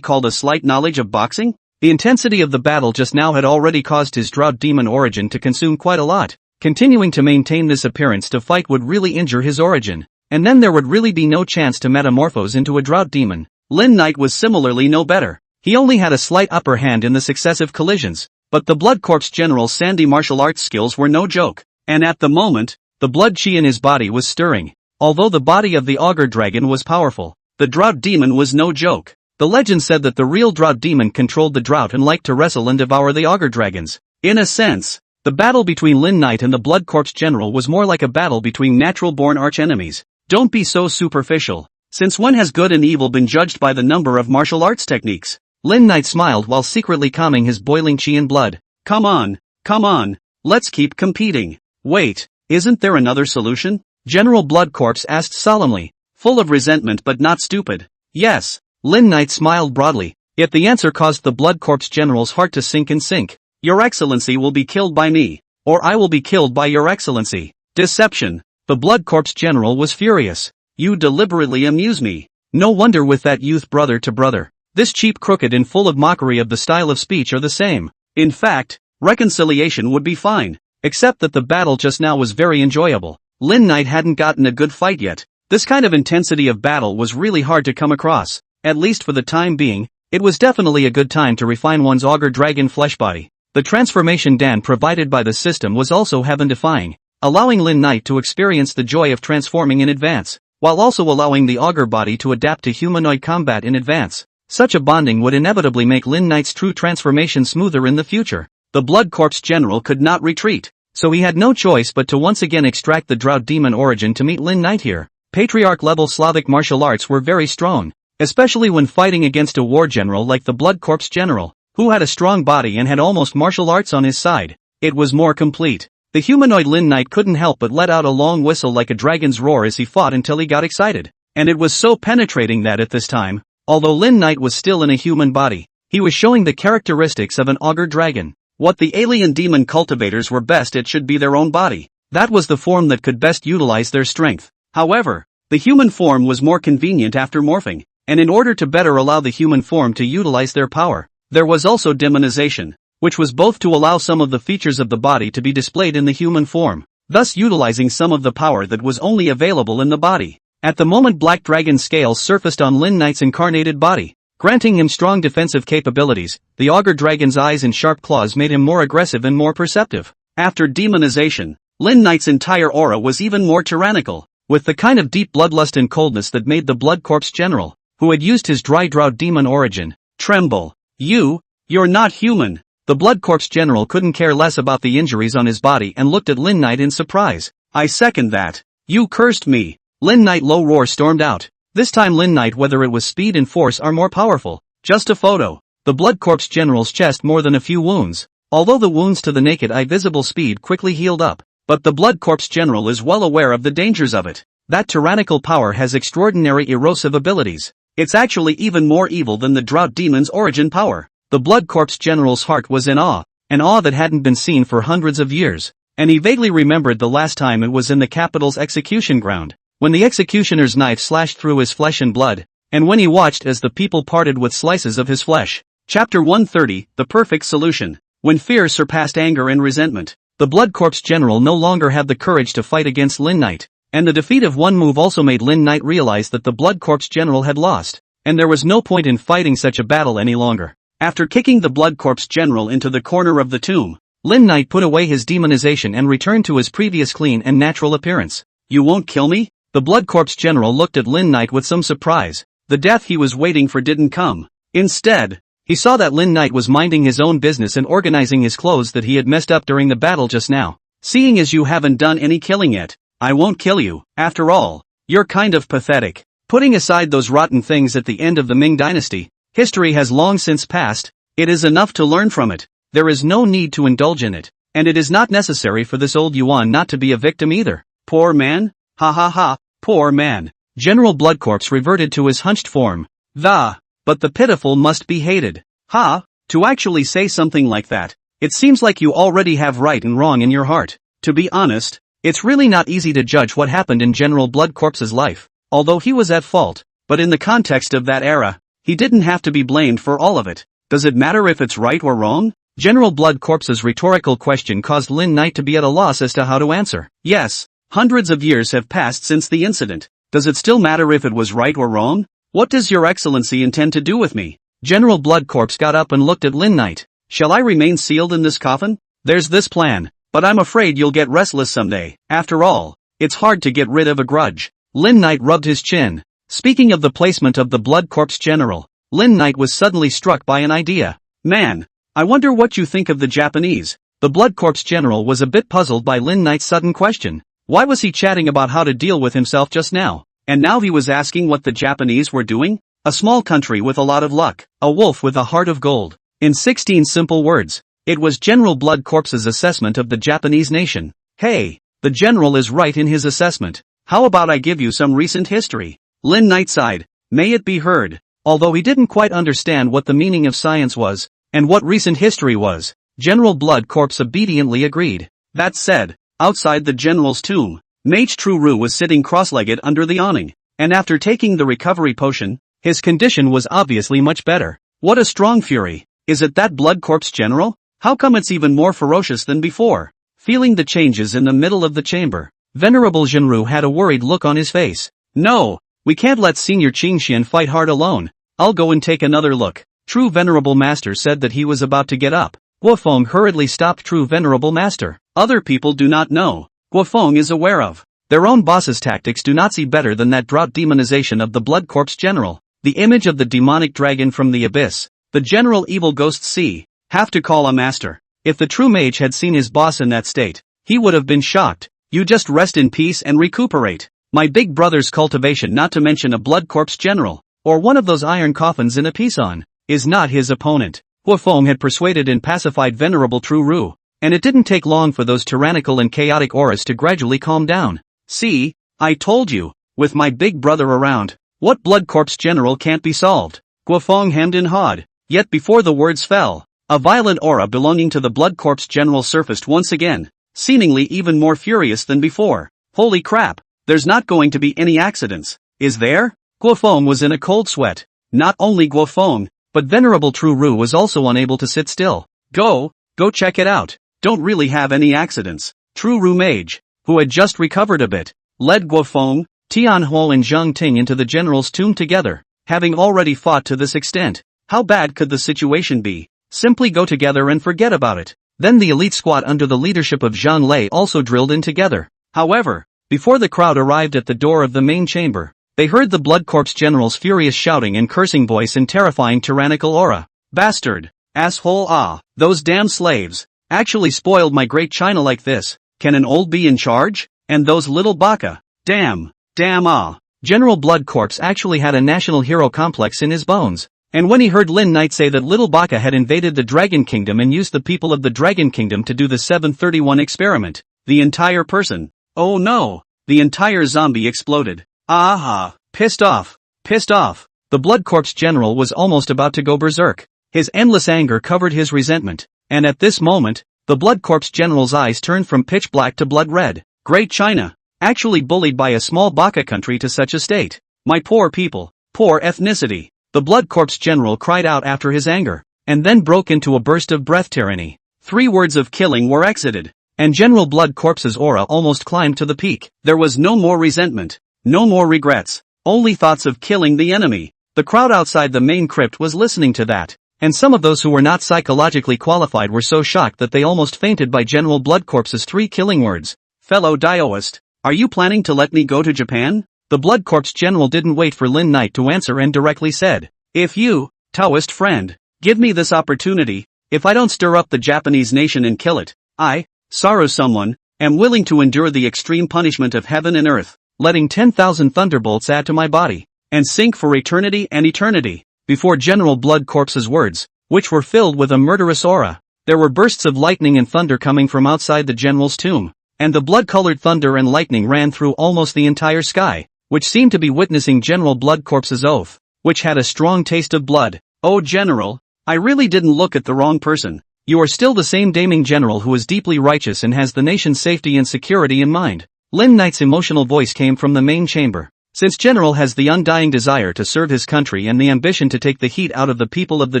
called a slight knowledge of boxing? The intensity of the battle just now had already caused his drought demon origin to consume quite a lot. Continuing to maintain this appearance to fight would really injure his origin, and then there would really be no chance to metamorphose into a drought demon. Lin Knight was similarly no better. He only had a slight upper hand in the successive collisions, but the Blood Corpse General's sandy martial arts skills were no joke, and at the moment, the blood chi in his body was stirring. Although the body of the augur dragon was powerful, the drought demon was no joke. The legend said that the real drought demon controlled the drought and liked to wrestle and devour the augur dragons. In a sense, the battle between Lin Knight and the Blood Corpse General was more like a battle between natural-born archenemies. Don't be so superficial. Since when has good and evil been judged by the number of martial arts techniques? Lin Knight smiled while secretly calming his boiling chi and blood. Come on, let's keep competing. Wait, isn't there another solution? General Blood Corpse asked solemnly, full of resentment but not stupid. Yes, Lin Knight smiled broadly, yet the answer caused the Blood Corpse General's heart to sink and sink. Your Excellency will be killed by me, or I will be killed by Your Excellency. Deception. The Blood Corpse General was furious. You deliberately amuse me. No wonder with that youth brother to brother. This cheap crooked and full of mockery of the style of speech are the same. In fact, reconciliation would be fine, except that the battle just now was very enjoyable. Lin Knight hadn't gotten a good fight yet. This kind of intensity of battle was really hard to come across, at least for the time being. It was definitely a good time to refine one's augur dragon flesh body. The transformation dan provided by the system was also heaven-defying, allowing Lin Knight to experience the joy of transforming in advance, while also allowing the augur body to adapt to humanoid combat in advance. Such a bonding would inevitably make Lin Knight's true transformation smoother in the future. The Blood Corpse General could not retreat, so he had no choice but to once again extract the drought demon origin to meet Lin Knight here. Patriarch-level Slavic martial arts were very strong, especially when fighting against a war general like the Blood Corpse General, who had a strong body and had almost martial arts on his side. It was more complete. The humanoid Lin Knight couldn't help but let out a long whistle like a dragon's roar as he fought until he got excited. And it was so penetrating that at this time, although Lin Knight was still in a human body, he was showing the characteristics of an augur dragon. What the alien demon cultivators were best at should be their own body. That was the form that could best utilize their strength. However, the human form was more convenient after morphing, and in order to better allow the human form to utilize their power, there was also demonization, which was both to allow some of the features of the body to be displayed in the human form, thus utilizing some of the power that was only available in the body. At the moment Black Dragon scales surfaced on Lin Knight's incarnated body, granting him strong defensive capabilities. The augur dragon's eyes and sharp claws made him more aggressive and more perceptive. After demonization, Lin Knight's entire aura was even more tyrannical, with the kind of deep bloodlust and coldness that made the Blood Corpse General, who had used his dry drought demon origin, tremble. You're not human. The Blood Corpse General couldn't care less about the injuries on his body and looked at Lin Knight in surprise. I second that. You cursed me. Lin Knight low roar stormed out. This time Lin Knight, whether it was speed and force, are more powerful. Just a photo. The Blood Corpse General's chest more than a few wounds. Although the wounds to the naked eye visible speed quickly healed up, But the Blood Corpse General is well aware of the dangers of it. That tyrannical power has extraordinary erosive abilities. It's actually even more evil than the Drought Demon's origin power. The Blood Corpse General's heart was in awe, an awe that hadn't been seen for hundreds of years. And he vaguely remembered the last time it was in the capital's execution ground, when the executioner's knife slashed through his flesh and blood, and when he watched as the people parted with slices of his flesh. Chapter 130, The Perfect Solution. When fear surpassed anger and resentment, the Blood Corpse General no longer had the courage to fight against Lin Knight, and the defeat of one move also made Lin Knight realize that the Blood Corpse General had lost, and there was no point in fighting such a battle any longer. After kicking the Blood Corpse General into the corner of the tomb, Lin Knight put away his demonization and returned to his previous clean and natural appearance. You won't kill me? The Blood Corpse General looked at Lin Knight with some surprise. The death he was waiting for didn't come. Instead, he saw that Lin Knight was minding his own business and organizing his clothes that he had messed up during the battle just now. Seeing as you haven't done any killing yet, I won't kill you. After all, you're kind of pathetic. Putting aside those rotten things at the end of the Ming Dynasty, history has long since passed. It is enough to learn from it. There is no need to indulge in it, and it is not necessary for this old Yuan not to be a victim either. Poor man? Ha ha ha, poor man. General Bloodcorpse reverted to his hunched form. But the pitiful must be hated. To actually say something like that, it seems like you already have right and wrong in your heart. To be honest, it's really not easy to judge what happened in General Bloodcorpse's life, although he was at fault, but in the context of that era, he didn't have to be blamed for all of it. Does it matter if it's right or wrong? General Bloodcorpse's rhetorical question caused Lin Knight to be at a loss as to how to answer. Yes, hundreds of years have passed since the incident. Does it still matter if it was right or wrong? What does your excellency intend to do with me? General Bloodcorpse got up and looked at Lin Knight. Shall I remain sealed in this coffin? There's this plan, but I'm afraid you'll get restless someday. After all, it's hard to get rid of a grudge. Lin Knight rubbed his chin. Speaking of the placement of the Bloodcorpse General, Lin Knight was suddenly struck by an idea. Man, I wonder what you think of the Japanese. The Bloodcorpse General was a bit puzzled by Lin Knight's sudden question. Why was he chatting about how to deal with himself just now? And now he was asking what the Japanese were doing? A small country with a lot of luck, a wolf with a heart of gold. In 16 simple words, it was General Bloodcorpse's assessment of the Japanese nation. Hey, the general is right in his assessment. How about I give you some recent history? Lin Knight sighed. May it be heard. Although he didn't quite understand what the meaning of science was, and what recent history was, General Bloodcorpse obediently agreed. That said, outside the general's tomb, Mage True was sitting cross-legged under the awning, and after taking the recovery potion, his condition was obviously much better. What a strong fury! Is it that Bloodcorpse General? How come it's even more ferocious than before? Feeling the changes in the middle of the chamber, Venerable Jinru had a worried look on his face. No, we can't let Senior Qingxian fight hard alone. I'll go and take another look. True Venerable Master said that he was about to get up. Guofeng hurriedly stopped True Venerable Master. Other people do not know. Guofeng is aware of. Their own boss's tactics do not see better than that drought demonization of the Bloodcorpse General. The image of the demonic dragon from the abyss. The general evil ghosts see. Have to call a master. If the true mage had seen his boss in that state, he would have been shocked. You just rest in peace and recuperate. My big brother's cultivation, not to mention a Bloodcorpse General, or one of those iron coffins in a piece-on, is not his opponent. Guofeng had persuaded and pacified Venerable True, and it didn't take long for those tyrannical and chaotic auras to gradually calm down. See, I told you, with my big brother around, what Bloodcorpse General can't be solved? Guofeng hemmed and hawed, yet before the words fell, a violent aura belonging to the Bloodcorpse General surfaced once again, seemingly even more furious than before. Holy crap, there's not going to be any accidents, is there? Guofeng was in a cold sweat. Not only Guofeng, but Venerable True was also unable to sit still. Go check it out. Don't really have any accidents. True Mage, who had just recovered a bit, led Guofeng, Tianhuo and Zhang Ting into the general's tomb together. Having already fought to this extent, how bad could the situation be? Simply go together and forget about it. Then the elite squad under the leadership of Zhang Lei also drilled in together. However, before the crowd arrived at the door of the main chamber, they heard the Bloodcorpse General's furious shouting and cursing voice and terrifying tyrannical aura. Bastard! Asshole! Those damn slaves! Actually spoiled my great China like this. Can an old be in charge? And those little baka! Damn! General Bloodcorpse actually had a national hero complex in his bones. And when he heard Lin Knight say that Little Baka had invaded the Dragon Kingdom and used the people of the Dragon Kingdom to do the 731 experiment, The entire person. Oh no! The entire zombie exploded. Aha! Pissed off! Pissed off! The Blood Corpse General was almost about to go berserk. His endless anger covered his resentment, and at this moment, the Blood Corpse General's eyes turned from pitch black to blood red. Great China! Actually bullied by a small baka country to such a state. My poor people. Poor ethnicity. The Blood Corpse General cried out after his anger, and then broke into a burst of breath tyranny. 3 words of killing were exited, and General Blood Corpse's aura almost climbed to the peak. There was no more resentment, no more regrets, only thoughts of killing the enemy. The crowd outside the main crypt was listening to that, and some of those who were not psychologically qualified were so shocked that they almost fainted by General Blood Corpse's 3 killing words. Fellow Daoist, are you planning to let me go to Japan? The Blood Corpse General didn't wait for Lin Knight to answer and directly said, if you, Taoist friend, give me this opportunity, if I don't stir up the Japanese nation and kill it, I, Saru someone, am willing to endure the extreme punishment of heaven and earth, letting 10,000 thunderbolts add to my body, and sink for eternity and eternity. Before General Blood Corpse's words, which were filled with a murderous aura, there were bursts of lightning and thunder coming from outside the general's tomb, and the blood-colored thunder and lightning ran through almost the entire sky, which seemed to be witnessing General Blood Corpse's oath, which had a strong taste of blood. Oh General, I really didn't look at the wrong person. You are still the same damning general who is deeply righteous and has the nation's safety and security in mind. Lin Knight's emotional voice came from the main chamber. Since General has the undying desire to serve his country and the ambition to take the heat out of the people of the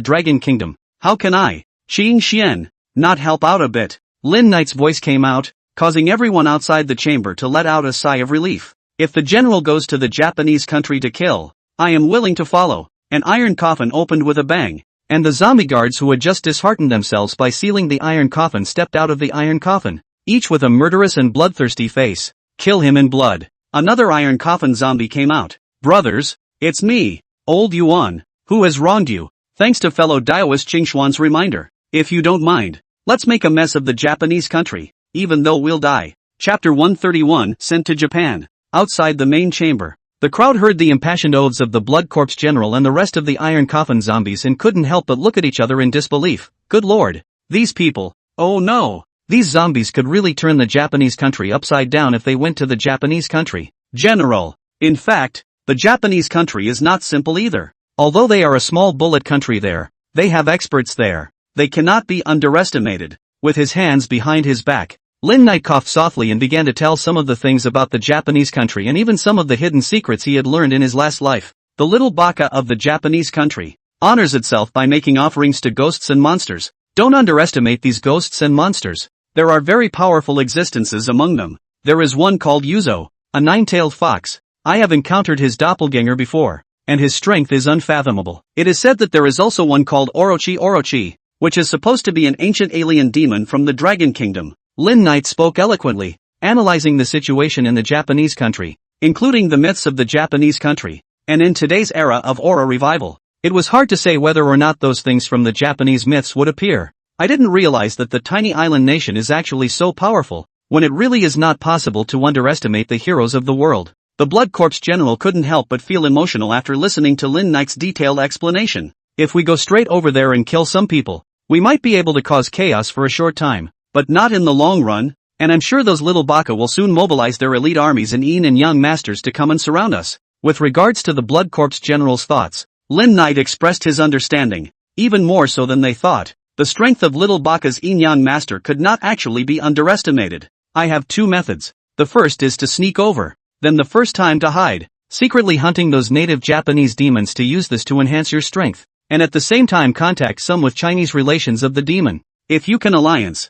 Dragon Kingdom, how can I, Qing Xian, not help out a bit? Lin Knight's voice came out, causing everyone outside the chamber to let out a sigh of relief. If the general goes to the Japanese country to kill, I am willing to follow. An iron coffin opened with a bang, and the zombie guards who had just disheartened themselves by sealing the iron coffin stepped out of the iron coffin, each with a murderous and bloodthirsty face. Kill him in blood. Another iron coffin zombie came out. Brothers, it's me, Old Yuan, who has wronged you, thanks to fellow Daoist Qingxuan's reminder. If you don't mind, let's make a mess of the Japanese country, even though we'll die. Chapter 131, Sent to Japan. Outside the main chamber, the crowd heard the impassioned oaths of the Blood Corpse General and the rest of the Iron Coffin zombies and couldn't help but look at each other in disbelief. Good lord. These people. Oh no. These zombies could really turn the Japanese country upside down if they went to the Japanese country. General. In fact, the Japanese country is not simple either. Although they are a small bullet country there, they have experts there. They cannot be underestimated. With his hands behind his back, Lin Knight coughed softly and began to tell some of the things about the Japanese country and even some of the hidden secrets he had learned in his last life. The little baka of the Japanese country honors itself by making offerings to ghosts and monsters. Don't underestimate these ghosts and monsters. There are very powerful existences among them. There is one called Yuzo, a 9-tailed fox. I have encountered his doppelganger before, and his strength is unfathomable. It is said that there is also one called Orochi, which is supposed to be an ancient alien demon from the Dragon Kingdom. Lin Knight spoke eloquently, analyzing the situation in the Japanese country, including the myths of the Japanese country, and in today's era of aura revival. It was hard to say whether or not those things from the Japanese myths would appear. I didn't realize that the tiny island nation is actually so powerful, when it really is not possible to underestimate the heroes of the world. The Blood Corpse General couldn't help but feel emotional after listening to Lin Knight's detailed explanation. If we go straight over there and kill some people, we might be able to cause chaos for a short time. But not in the long run, and I'm sure those little baka will soon mobilize their elite armies and yin and yang masters to come and surround us. With regards to the Blood Corpse General's thoughts, Lin Knight expressed his understanding, even more so than they thought. The strength of little baka's yin-yang master could not actually be underestimated. I have 2 methods. The first is to sneak over, then the first time to hide, secretly hunting those native Japanese demons to use this to enhance your strength, and at the same time contact some with Chinese relations of the demon. If you can alliance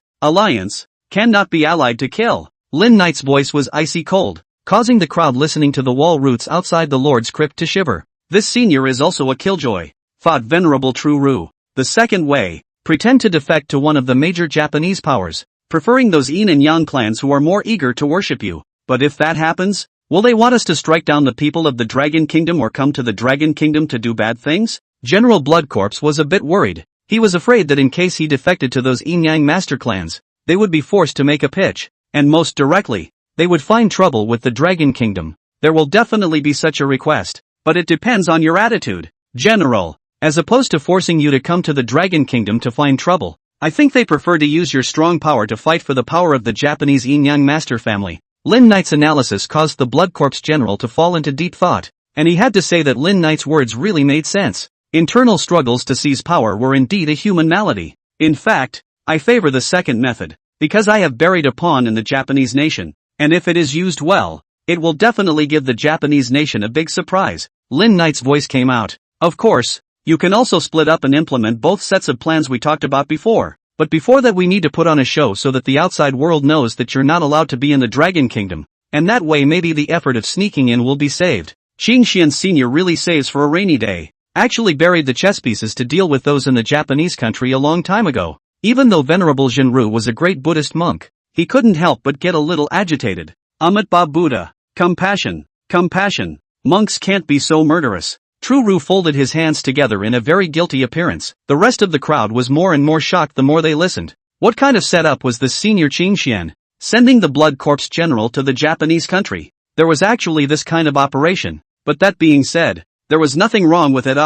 cannot be allied to kill. Lin Knight's voice was icy cold, causing the crowd listening to the wall roots outside the Lord's crypt to shiver. This senior is also a killjoy, thought Venerable True Ru. The second way, pretend to defect to one of the major Japanese powers, preferring those yin and yang clans who are more eager to worship you. But if that happens, will they want us to strike down the people of the Dragon Kingdom or come to the Dragon Kingdom to do bad things? General Blood Corpse was a bit worried. He was afraid that in case he defected to those yin-yang master clans, they would be forced to make a pitch, and most directly, they would find trouble with the Dragon Kingdom. There will definitely be such a request, but it depends on your attitude, General. As opposed to forcing you to come to the Dragon Kingdom to find trouble, I think they prefer to use your strong power to fight for the power of the Japanese yin-yang master family. Lin Knight's analysis caused the Blood Corps general to fall into deep thought, and he had to say that Lin Knight's words really made sense. Internal struggles to seize power were indeed a human malady. In fact, I favor the second method, because I have buried a pawn in the Japanese nation, and if it is used well, it will definitely give the Japanese nation a big surprise. Lin Knight's voice came out. Of course, you can also split up and implement both sets of plans we talked about before. But before that we need to put on a show so that the outside world knows that you're not allowed to be in the Dragon Kingdom, and that way maybe the effort of sneaking in will be saved. Qing Xian Sr. really saves for a rainy day. Actually buried the chess pieces to deal with those in the Japanese country a long time ago. Even though Venerable Jinru was a great Buddhist monk, he couldn't help but get a little agitated. Amitabha Buddha. Compassion. Compassion. Monks can't be so murderous. Truru folded his hands together in a very guilty appearance. The rest of the crowd was more and more shocked the more they listened. What kind of setup was this senior Qingxian, sending the Blood Corps general to the Japanese country? There was actually this kind of operation, but that being said, there was nothing wrong with it.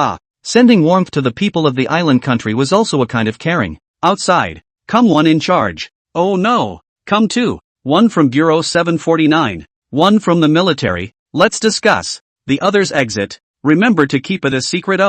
Sending warmth to the people of the island country was also a kind of caring. Outside, come one in charge. Oh no, come two. One from Bureau 749, one from the military. Let's discuss. The others exit. Remember to keep it a secret.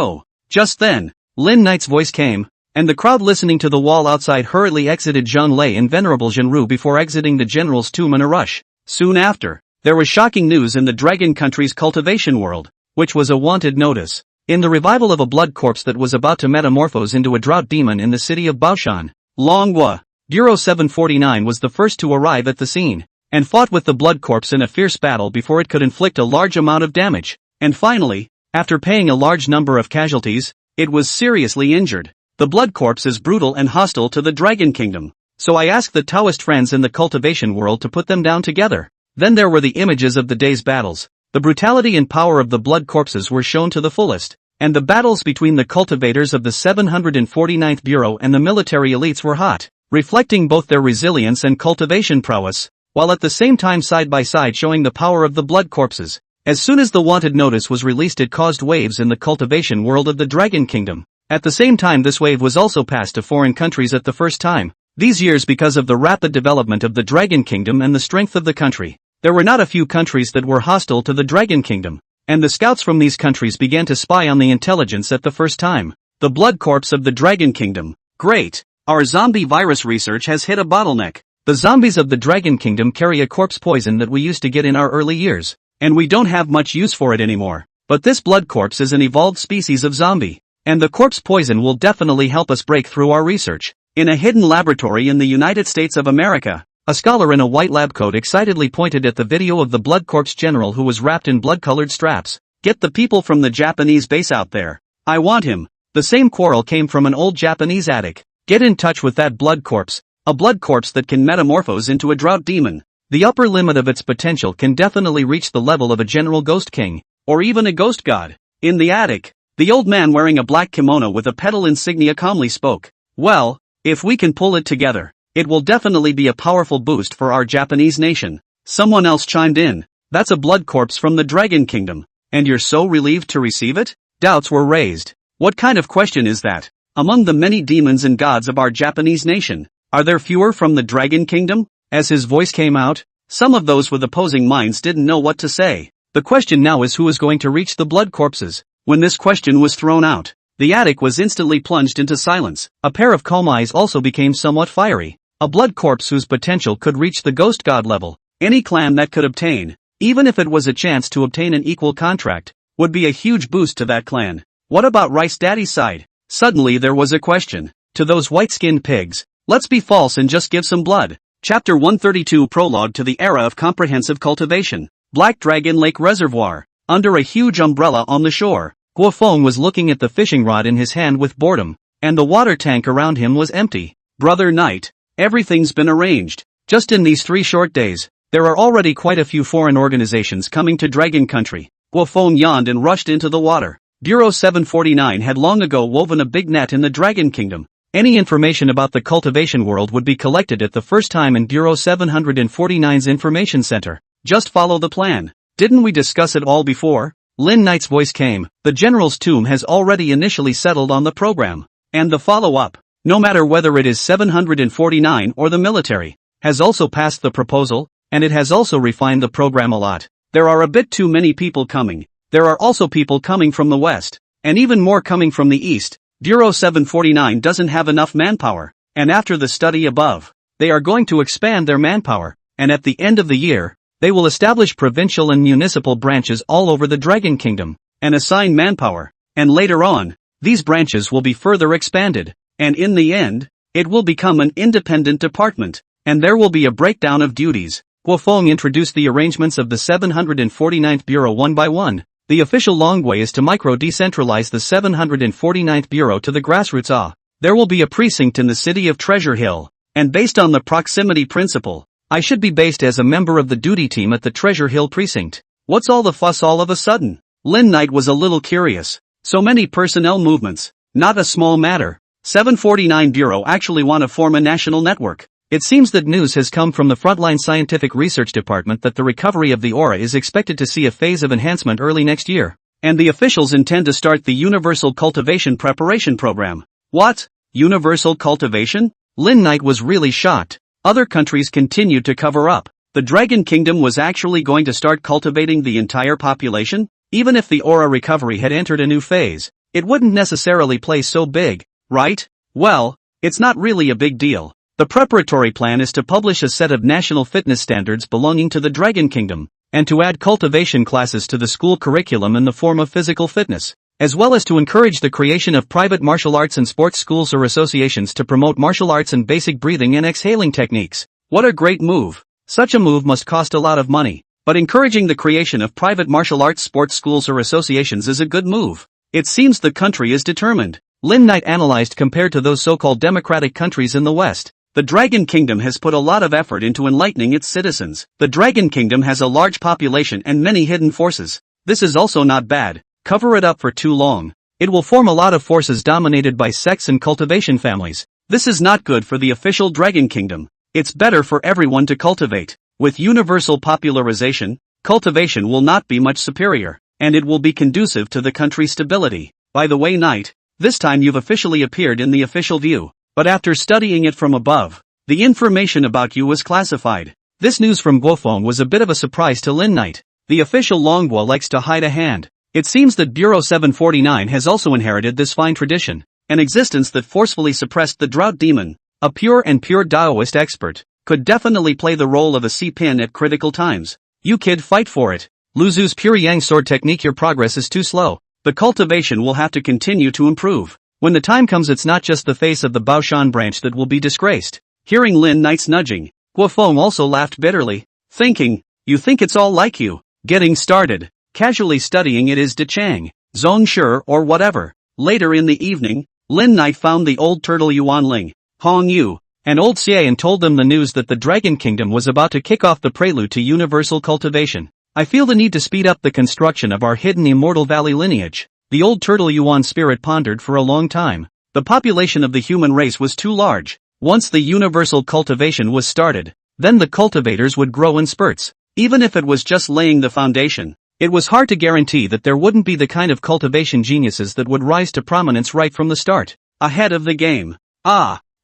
Just then, Lin Knight's voice came, and the crowd listening to the wall outside hurriedly exited Zhang Lei and Venerable Jinru before exiting the general's tomb in a rush. Soon after, there was shocking news in the Dragon Country's cultivation world, which was a wanted notice. In the revival of a blood corpse that was about to metamorphose into a drought demon in the city of Baoshan, Longhua, Bureau 749 was the first to arrive at the scene, and fought with the blood corpse in a fierce battle before it could inflict a large amount of damage, and finally, after paying a large number of casualties, it was seriously injured. The blood corpse is brutal and hostile to the Dragon Kingdom, so I asked the Taoist friends in the cultivation world to put them down together. Then there were the images of the day's battles. The brutality and power of the blood corpses were shown to the fullest, and the battles between the cultivators of the 749th Bureau and the military elites were hot, reflecting both their resilience and cultivation prowess, while at the same time side by side showing the power of the blood corpses. As soon as the wanted notice was released, it caused waves in the cultivation world of the Dragon Kingdom. At the same time, this wave was also passed to foreign countries at the first time. These years, because of the rapid development of the Dragon Kingdom and the strength of the country, there were not a few countries that were hostile to the Dragon Kingdom, and the scouts from these countries began to spy on the intelligence at the first time. The blood corpse of the Dragon Kingdom. Great! Our zombie virus research has hit a bottleneck. The zombies of the Dragon Kingdom carry a corpse poison that we used to get in our early years, and we don't have much use for it anymore. But this blood corpse is an evolved species of zombie, and the corpse poison will definitely help us break through our research. In a hidden laboratory in the United States of America, a scholar in a white lab coat excitedly pointed at the video of the blood corpse general who was wrapped in blood-colored straps. Get the people from the Japanese base out there. I want him. The same quarrel came from an old Japanese attic. Get in touch with that blood corpse. A blood corpse that can metamorphose into a drought demon. The upper limit of its potential can definitely reach the level of a general ghost king, or even a ghost god. In the attic, the old man wearing a black kimono with a petal insignia calmly spoke. Well, if we can pull it together, it will definitely be a powerful boost for our Japanese nation. Someone else chimed in. That's a blood corpse from the Dragon Kingdom. And you're so relieved to receive it? Doubts were raised. What kind of question is that? Among the many demons and gods of our Japanese nation, are there fewer from the Dragon Kingdom? As his voice came out, some of those with opposing minds didn't know what to say. The question now is who is going to reach the blood corpses. When this question was thrown out, the attic was instantly plunged into silence. A pair of calm eyes also became somewhat fiery. A blood corpse whose potential could reach the ghost god level. Any clan that could obtain, even if it was a chance to obtain an equal contract, would be a huge boost to that clan. What about Rice Daddy's side? Suddenly there was a question. To those white-skinned pigs, let's be false and just give some blood. Chapter 132 Prologue to the Era of Comprehensive Cultivation. Black Dragon Lake Reservoir. Under a huge umbrella on the shore, Guofeng was looking at the fishing rod in his hand with boredom, and the water tank around him was empty. Brother Knight, everything's been arranged. Just in these 3 short days, there are already quite a few foreign organizations coming to Dragon Country. Guofeng yawned and rushed into the water. Bureau 749 had long ago woven a big net in the Dragon Kingdom. Any information about the cultivation world would be collected at the first time in Bureau 749's information center. Just follow the plan. Didn't we discuss it all before? Lin Knight's voice came. The general's tomb has already initially settled on the program. And the follow-up. no matter whether it is 749 or the military, has also passed the proposal, and it has also refined the program a lot. There are a bit too many people coming. There are also people coming from the west, and even more coming from the east. Bureau 749 doesn't have enough manpower, and after the study above, they are going to expand their manpower, and at the end of the year, they will establish provincial and municipal branches all over the Dragon Kingdom, and assign manpower, and later on, these branches will be further expanded, and in the end, it will become an independent department, and there will be a breakdown of duties. Guofeng introduced the arrangements of the 749th Bureau one by one. The official Longway is to micro-decentralize the 749th Bureau to the grassroots. There will be a precinct in the city of Treasure Hill, and based on the proximity principle, I should be based as a member of the duty team at the Treasure Hill precinct. What's all the fuss all of a sudden? Lin Knight was a little curious. So many personnel movements, not a small matter. 749 Bureau actually want to form a national network. It seems that news has come from the Frontline Scientific Research Department that the recovery of the aura is expected to see a phase of enhancement early next year, and the officials intend to start the Universal Cultivation Preparation Program. What? Universal Cultivation? Lin Knight was really shocked. Other countries continued to cover up. The Dragon Kingdom was actually going to start cultivating the entire population? Even if the aura recovery had entered a new phase, it wouldn't necessarily play so big, right? Well, it's not really a big deal. The preparatory plan is to publish a set of national fitness standards belonging to the Dragon Kingdom, and to add cultivation classes to the school curriculum in the form of physical fitness, as well as to encourage the creation of private martial arts and sports schools or associations to promote martial arts and basic breathing and exhaling techniques. What a great move! Such a move must cost a lot of money, but encouraging the creation of private martial arts sports schools or associations is a good move. It seems the country is determined. Lin Knight analyzed compared to those so-called democratic countries in the West. The Dragon Kingdom has put a lot of effort into enlightening its citizens. The Dragon Kingdom has a large population and many hidden forces. This is also not bad. Cover it up for too long. It will form a lot of forces dominated by sects and cultivation families. This is not good for the official Dragon Kingdom. It's better for everyone to cultivate. With universal popularization, cultivation will not be much superior, and it will be conducive to the country's stability. By the way, Knight, this time you've officially appeared in the official view. But after studying it from above, the information about you was classified. This news from Guofeng was a bit of a surprise to Lin Knight. The official Longhua likes to hide a hand. It seems that Bureau 749 has also inherited this fine tradition, an existence that forcefully suppressed the drought demon. A pure Taoist expert could definitely play the role of a C-pin at critical times. You kid, fight for it. Luzu's pure yang sword technique, your progress is too slow. The cultivation will have to continue to improve. When the time comes, it's not just the face of the Baoshan branch that will be disgraced. Hearing Lin Knight's nudging, Guofeng also laughed bitterly, thinking, you think it's all like you, getting started, casually studying it is De Chang, Zhong Shi or whatever. Later in the evening, Lin Knight found the old turtle Yuan Ling, Hong Yu, and old Xie and told them the news that the Dragon Kingdom was about to kick off the prelude to universal cultivation. I feel the need to speed up the construction of our hidden Immortal Valley lineage. The old turtle Yuan spirit pondered for a long time. The population of the human race was too large. Once the universal cultivation was started, then the cultivators would grow in spurts. Even if it was just laying the foundation, it was hard to guarantee that there wouldn't be the kind of cultivation geniuses that would rise to prominence right from the start. Ahead of the game.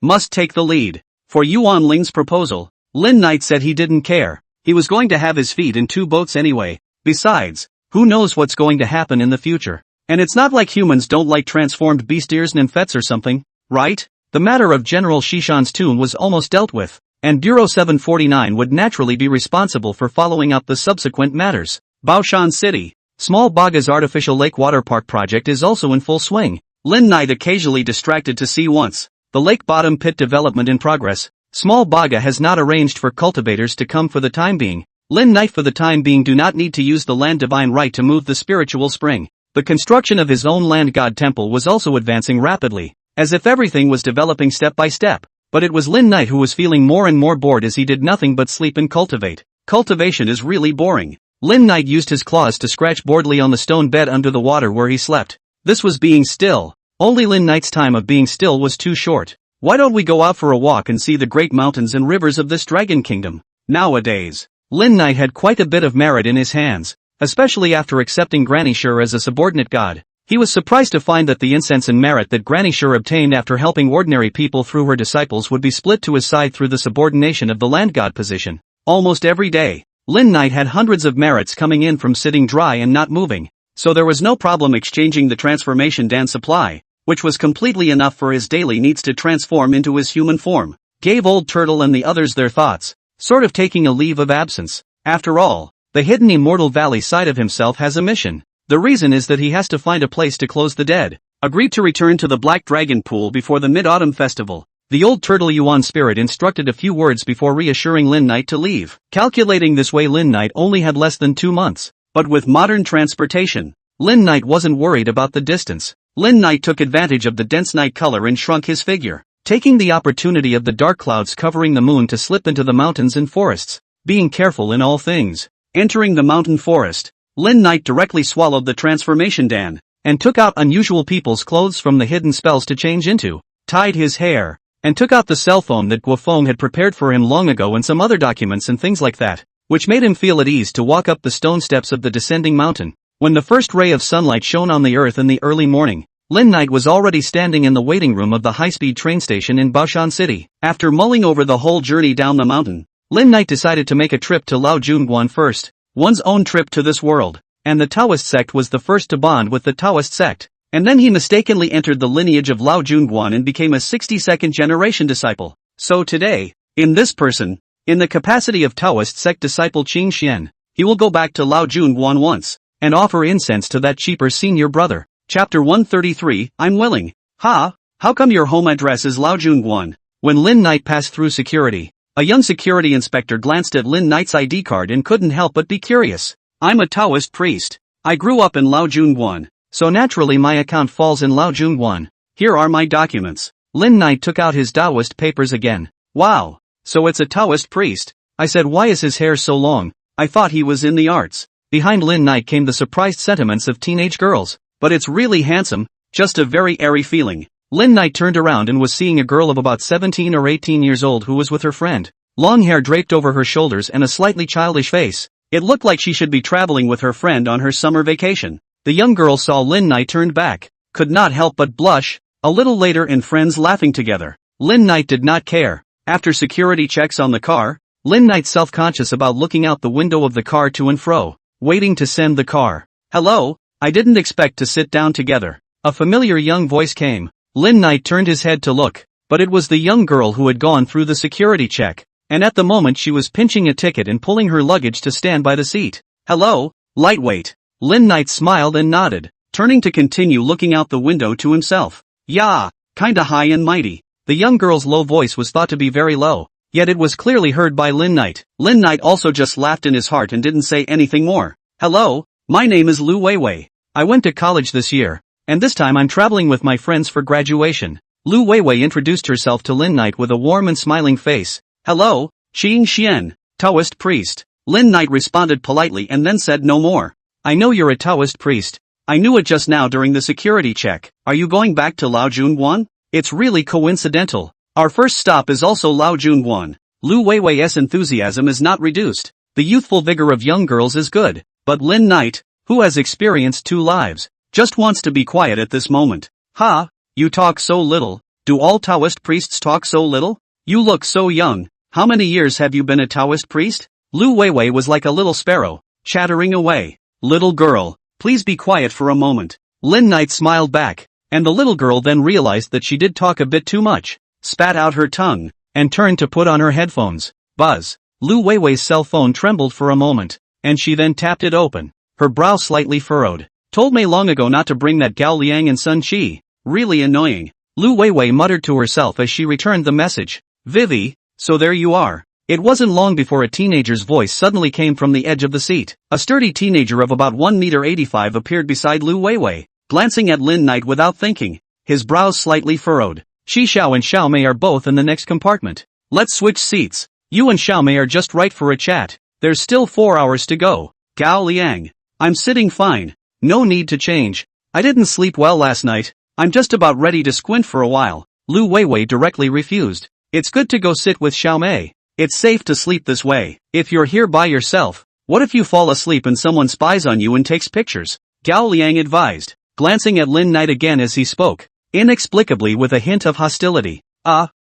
Must take the lead. For Yuan Ling's proposal, Lin Knight said he didn't care. He was going to have his feet in two boats anyway. Besides, who knows what's going to happen in the future? And it's not like humans don't like transformed beastiers and fets or something, right? The matter of General Shishan's tomb was almost dealt with, and Bureau 749 would naturally be responsible for following up the subsequent matters. Baoshan City. Small Baga's artificial lake water park project is also in full swing. Lin Knight occasionally distracted to see once. The lake bottom pit development in progress. Small Baga has not arranged for cultivators to come for the time being. Lin Knight for the time being do not need to use the land divine right to move the spiritual spring. The construction of his own land god temple was also advancing rapidly, as if everything was developing step by step. But it was Lin Knight who was feeling more and more bored as he did nothing but sleep and cultivate. Cultivation is really boring. Lin Knight used his claws to scratch boredly on the stone bed under the water where he slept. This was being still. Only Lin Knight's time of being still was too short. Why don't we go out for a walk and see the great mountains and rivers of this Dragon Kingdom? Nowadays, Lin Knight had quite a bit of merit in his hands, especially after accepting Granny Shure as a subordinate god. He was surprised to find that the incense and merit that Granny Sure obtained after helping ordinary people through her disciples would be split to his side through the subordination of the land god position. Almost every day, Lin Knight had hundreds of merits coming in from sitting dry and not moving, so there was no problem exchanging the transformation Dan supply, which was completely enough for his daily needs to transform into his human form. Gave Old Turtle and the others their thoughts, sort of taking a leave of absence. After all, the hidden immortal valley side of himself has a mission. The reason is that he has to find a place to close the dead. Agreed to return to the Black Dragon Pool before the Mid-Autumn Festival. The Old Turtle Yuan spirit instructed a few words before reassuring Lin Knight to leave. Calculating this way, Lin Knight only had less than 2 months. But with modern transportation, Lin Knight wasn't worried about the distance. Lin Knight took advantage of the dense night color and shrunk his figure, taking the opportunity of the dark clouds covering the moon to slip into the mountains and forests, being careful in all things. Entering the mountain forest, Lin Knight directly swallowed the transformation Dan, and took out unusual people's clothes from the hidden spells to change into, tied his hair, and took out the cell phone that Guofeng had prepared for him long ago and some other documents and things like that, which made him feel at ease to walk up the stone steps of the descending mountain. When the first ray of sunlight shone on the earth in the early morning, Lin Knight was already standing in the waiting room of the high-speed train station in Baoshan City. After mulling over the whole journey down the mountain, Lin Knight decided to make a trip to Lao Junguan first, one's own trip to this world, and the Taoist sect was the first to bond with the Taoist sect. And then he mistakenly entered the lineage of Lao Junguan and became a 62nd generation disciple. So today, in this person, in the capacity of Taoist sect disciple Qing Xian, he will go back to Lao Junguan once, and offer incense to that cheaper senior brother. Chapter 133, I'm willing. Ha, how come your home address is Lao Junguan? When Lin Knight passed through security, a young security inspector glanced at Lin Knight's ID card and couldn't help but be curious. I'm a Taoist priest. I grew up in Lao Junguan. So naturally my account falls in Lao Junguan. Here are my documents. Lin Knight took out his Taoist papers again. Wow, so it's a Taoist priest. I said, why is his hair so long? I thought he was in the arts. Behind Lin Knight came the surprised sentiments of teenage girls. But it's really handsome, just a very airy feeling. Lin Knight turned around and was seeing a girl of about 17 or 18 years old who was with her friend. Long hair draped over her shoulders and a slightly childish face. It looked like she should be traveling with her friend on her summer vacation. The young girl saw Lin Knight turned back, could not help but blush. A little later and friends laughing together. Lin Knight did not care. After security checks on the car, Lin Knight self-conscious about looking out the window of the car to and fro, waiting to send the car. Hello, I didn't expect to sit down together. A familiar young voice came. Lin Knight turned his head to look, but it was the young girl who had gone through the security check, and at the moment she was pinching a ticket and pulling her luggage to stand by the seat. Hello, lightweight. Lin Knight smiled and nodded, turning to continue looking out the window to himself. Yeah, kinda high and mighty. The young girl's low voice was thought to be very low, yet it was clearly heard by Lin Knight. Lin Knight also just laughed in his heart and didn't say anything more. Hello, my name is Lu Weiwei. I went to college this year, and this time I'm traveling with my friends for graduation. Lu Weiwei introduced herself to Lin Knight with a warm and smiling face. Hello, Qing Xian, Taoist priest. Lin Knight responded politely and then said no more. I know you're a Taoist priest. I knew it just now during the security check. Are you going back to Lao Junguan? It's really coincidental. Our first stop is also Lao Junguan. Lu Weiwei's enthusiasm is not reduced. The youthful vigor of young girls is good, but Lin Knight, who has experienced 2 lives, just wants to be quiet at this moment. Ha, you talk so little. Do all Taoist priests talk so little? You look so young. How many years have you been a Taoist priest? Lu Weiwei was like a little sparrow, chattering away. Little girl, please be quiet for a moment. Lin Knight smiled back, and the little girl then realized that she did talk a bit too much, spat out her tongue, and turned to put on her headphones. Buzz. Lu Weiwei's cell phone trembled for a moment, and she then tapped it open, her brow slightly furrowed. Told me long ago not to bring that Gao Liang and Sun Qi. Really annoying. Lu Weiwei muttered to herself as she returned the message. Vivi, so there you are. It wasn't long before a teenager's voice suddenly came from the edge of the seat. A sturdy teenager of about 1.85 m appeared beside Lu Weiwei, glancing at Lin Knight without thinking, his brows slightly furrowed. Qi Xiao and Xiao Mei are both in the next compartment. Let's switch seats. You and Xiao Mei are just right for a chat. There's still 4 hours to go. Gao Liang. I'm sitting fine. No need to change. I didn't sleep well last night. I'm just about ready to squint for a while. Lu Weiwei directly refused. It's good to go sit with Xiao Mei. It's safe to sleep this way. If you're here by yourself, what if you fall asleep and someone spies on you and takes pictures? Gao Liang advised. glancing at Lin Knight again as he spoke, inexplicably with a hint of hostility.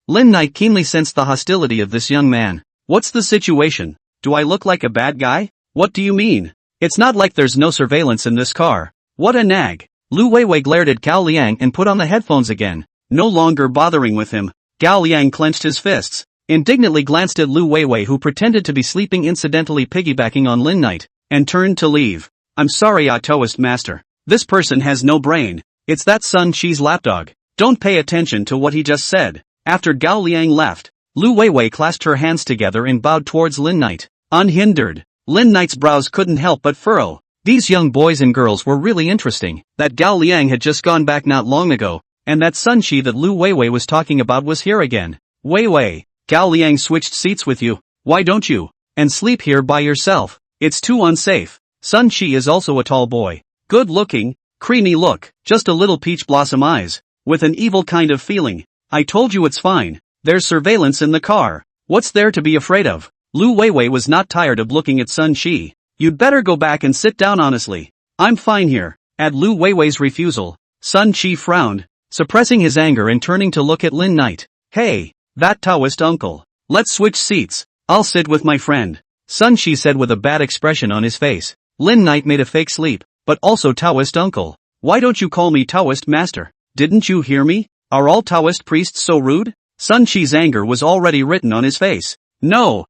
Lin Knight keenly sensed the hostility of this young man. What's the situation? Do I look like a bad guy? What do you mean? It's not like there's no surveillance in this car. What a nag. Lu Weiwei glared at Gao Liang and put on the headphones again. No longer bothering with him, Gao Liang clenched his fists, indignantly glanced at Lu Weiwei who pretended to be sleeping, incidentally piggybacking on Lin Knight, and turned to leave. I'm sorry, Toast Master. This person has no brain. It's that Sun Chi's lapdog. Don't pay attention to what he just said. After Gao Liang left, Lu Weiwei clasped her hands together and bowed towards Lin Knight. Unhindered, Lin Knight's brows couldn't help but furrow. These young boys and girls were really interesting. That Gao Liang had just gone back not long ago, and that Sun Chi that Lu Weiwei was talking about was here again. Weiwei, Gao Liang switched seats with you. Why don't you? And sleep here by yourself. It's too unsafe. Sun Chi is also a tall boy. Good looking, creamy look, just a little peach blossom eyes, with an evil kind of feeling. I told you it's fine. There's surveillance in the car. What's there to be afraid of? Lu Weiwei was not tired of looking at Sun Chi. You'd better go back and sit down honestly. I'm fine here. At Lu Weiwei's refusal, Sun Chi frowned, suppressing his anger and turning to look at Lin Knight. Hey, that Taoist uncle. Let's switch seats. I'll sit with my friend. Sun Chi said with a bad expression on his face. Lin Knight made a fake sleep, but also Taoist uncle. Why don't you call me Taoist master? Didn't you hear me? Are all Taoist priests so rude? Sun Chi's anger was already written on his face. No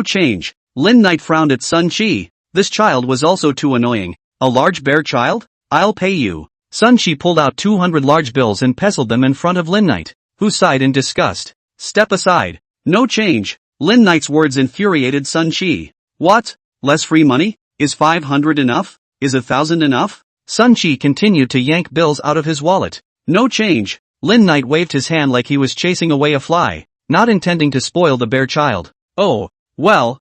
change. Lin Knight frowned at Sun Chi. This child was also too annoying. A large bear child? I'll pay you. Sun Chi pulled out 200 large bills and pestled them in front of Lin Knight, who sighed in disgust. Step aside. No change. Lin Knight's words infuriated Sun Chi. What? Less free money? Is 500 enough? Is 1,000 enough? Sun Chi continued to yank bills out of his wallet. No change. Lin Knight waved his hand like he was chasing away a fly, not intending to spoil the bear child. Oh, well,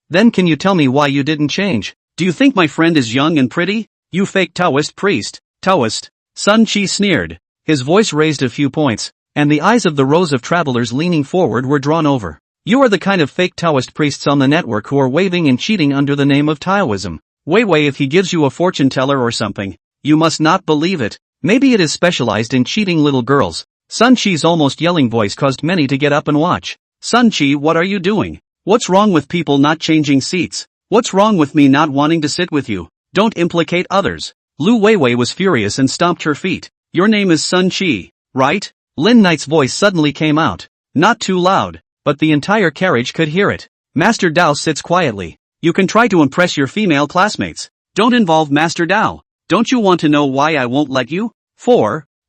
then can you tell me why you didn't change? Do you think my friend is young and pretty? You fake Taoist priest. Taoist. Sun Chi sneered. His voice raised a few points, and the eyes of the rows of travelers leaning forward were drawn over. You are the kind of fake Taoist priests on the network who are waving and cheating under the name of Taoism. Weiwei, if he gives you a fortune teller or something, you must not believe it. Maybe it is specialized in cheating little girls. Sun Chi's almost yelling voice caused many to get up and watch. Sun Chi, what are you doing? What's wrong with people not changing seats? What's wrong with me not wanting to sit with you? Don't implicate others. Lu Weiwei was furious and stomped her feet. Your name is Sun Chi, right? Lin Knight's voice suddenly came out. Not too loud, but the entire carriage could hear it. Master Dao sits quietly. You can try to impress your female classmates. Don't involve Master Dao. Don't you want to know why I won't let you?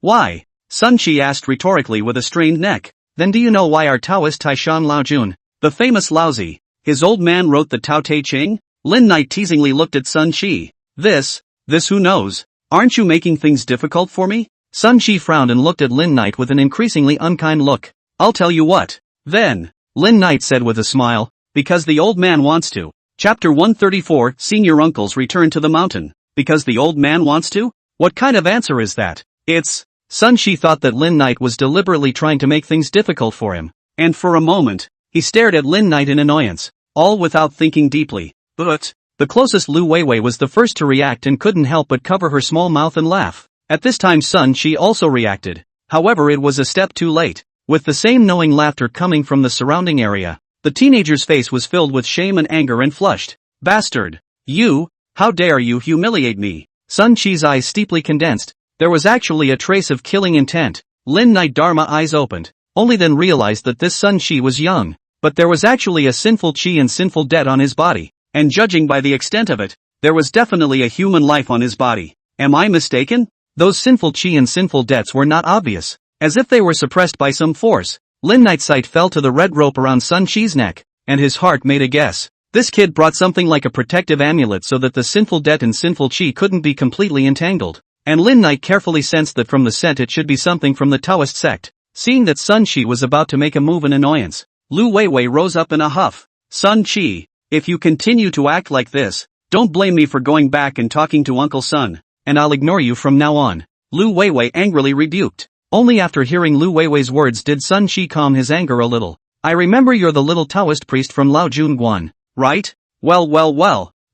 Why? Sun Chi asked rhetorically with a strained neck. Then do you know why our Taoist Taishan Laojun, the famous Laozi, his old man wrote the Tao Te Ching? Lin Knight teasingly looked at Sun Chi. This who knows? Aren't you making things difficult for me? Sun Chi frowned and looked at Lin Knight with an increasingly unkind look. I'll tell you what. Then, Lin Knight said with a smile, because the old man wants to. Chapter 134, Senior Uncles Return to the Mountain. Because the old man wants to? What kind of answer is that? It's... Sun Chi thought that Lin Knight was deliberately trying to make things difficult for him, and for a moment, he stared at Lin Knight in annoyance, all without thinking deeply. But, the closest Lu Weiwei was the first to react and couldn't help but cover her small mouth and laugh. At this time Sun Chi also reacted. However, it was a step too late. With the same knowing laughter coming from the surrounding area, the teenager's face was filled with shame and anger and flushed. Bastard! You! How dare you humiliate me? Sun Chi's eyes steeply condensed. There was actually a trace of killing intent. Lin Knight Dharma eyes opened, only then realized that this Sun Chi was young, but there was actually a sinful chi and sinful debt on his body, and judging by the extent of it, there was definitely a human life on his body. Am I mistaken? Those sinful chi and sinful debts were not obvious, as if they were suppressed by some force. Lin Knight's sight fell to the red rope around Sun Chi's neck, and his heart made a guess. This kid brought something like a protective amulet so that the sinful debt and sinful chi couldn't be completely entangled. And Lin Knight carefully sensed that from the scent it should be something from the Taoist sect. Seeing that Sun Chi was about to make a move in annoyance, Lu Weiwei rose up in a huff. Sun Chi, if you continue to act like this, don't blame me for going back and talking to Uncle Sun, and I'll ignore you from now on. Lu Weiwei angrily rebuked. Only after hearing Lu Weiwei's words did Sun Chi calm his anger a little. I remember you're the little Taoist priest from Laojun Guan, right? Well,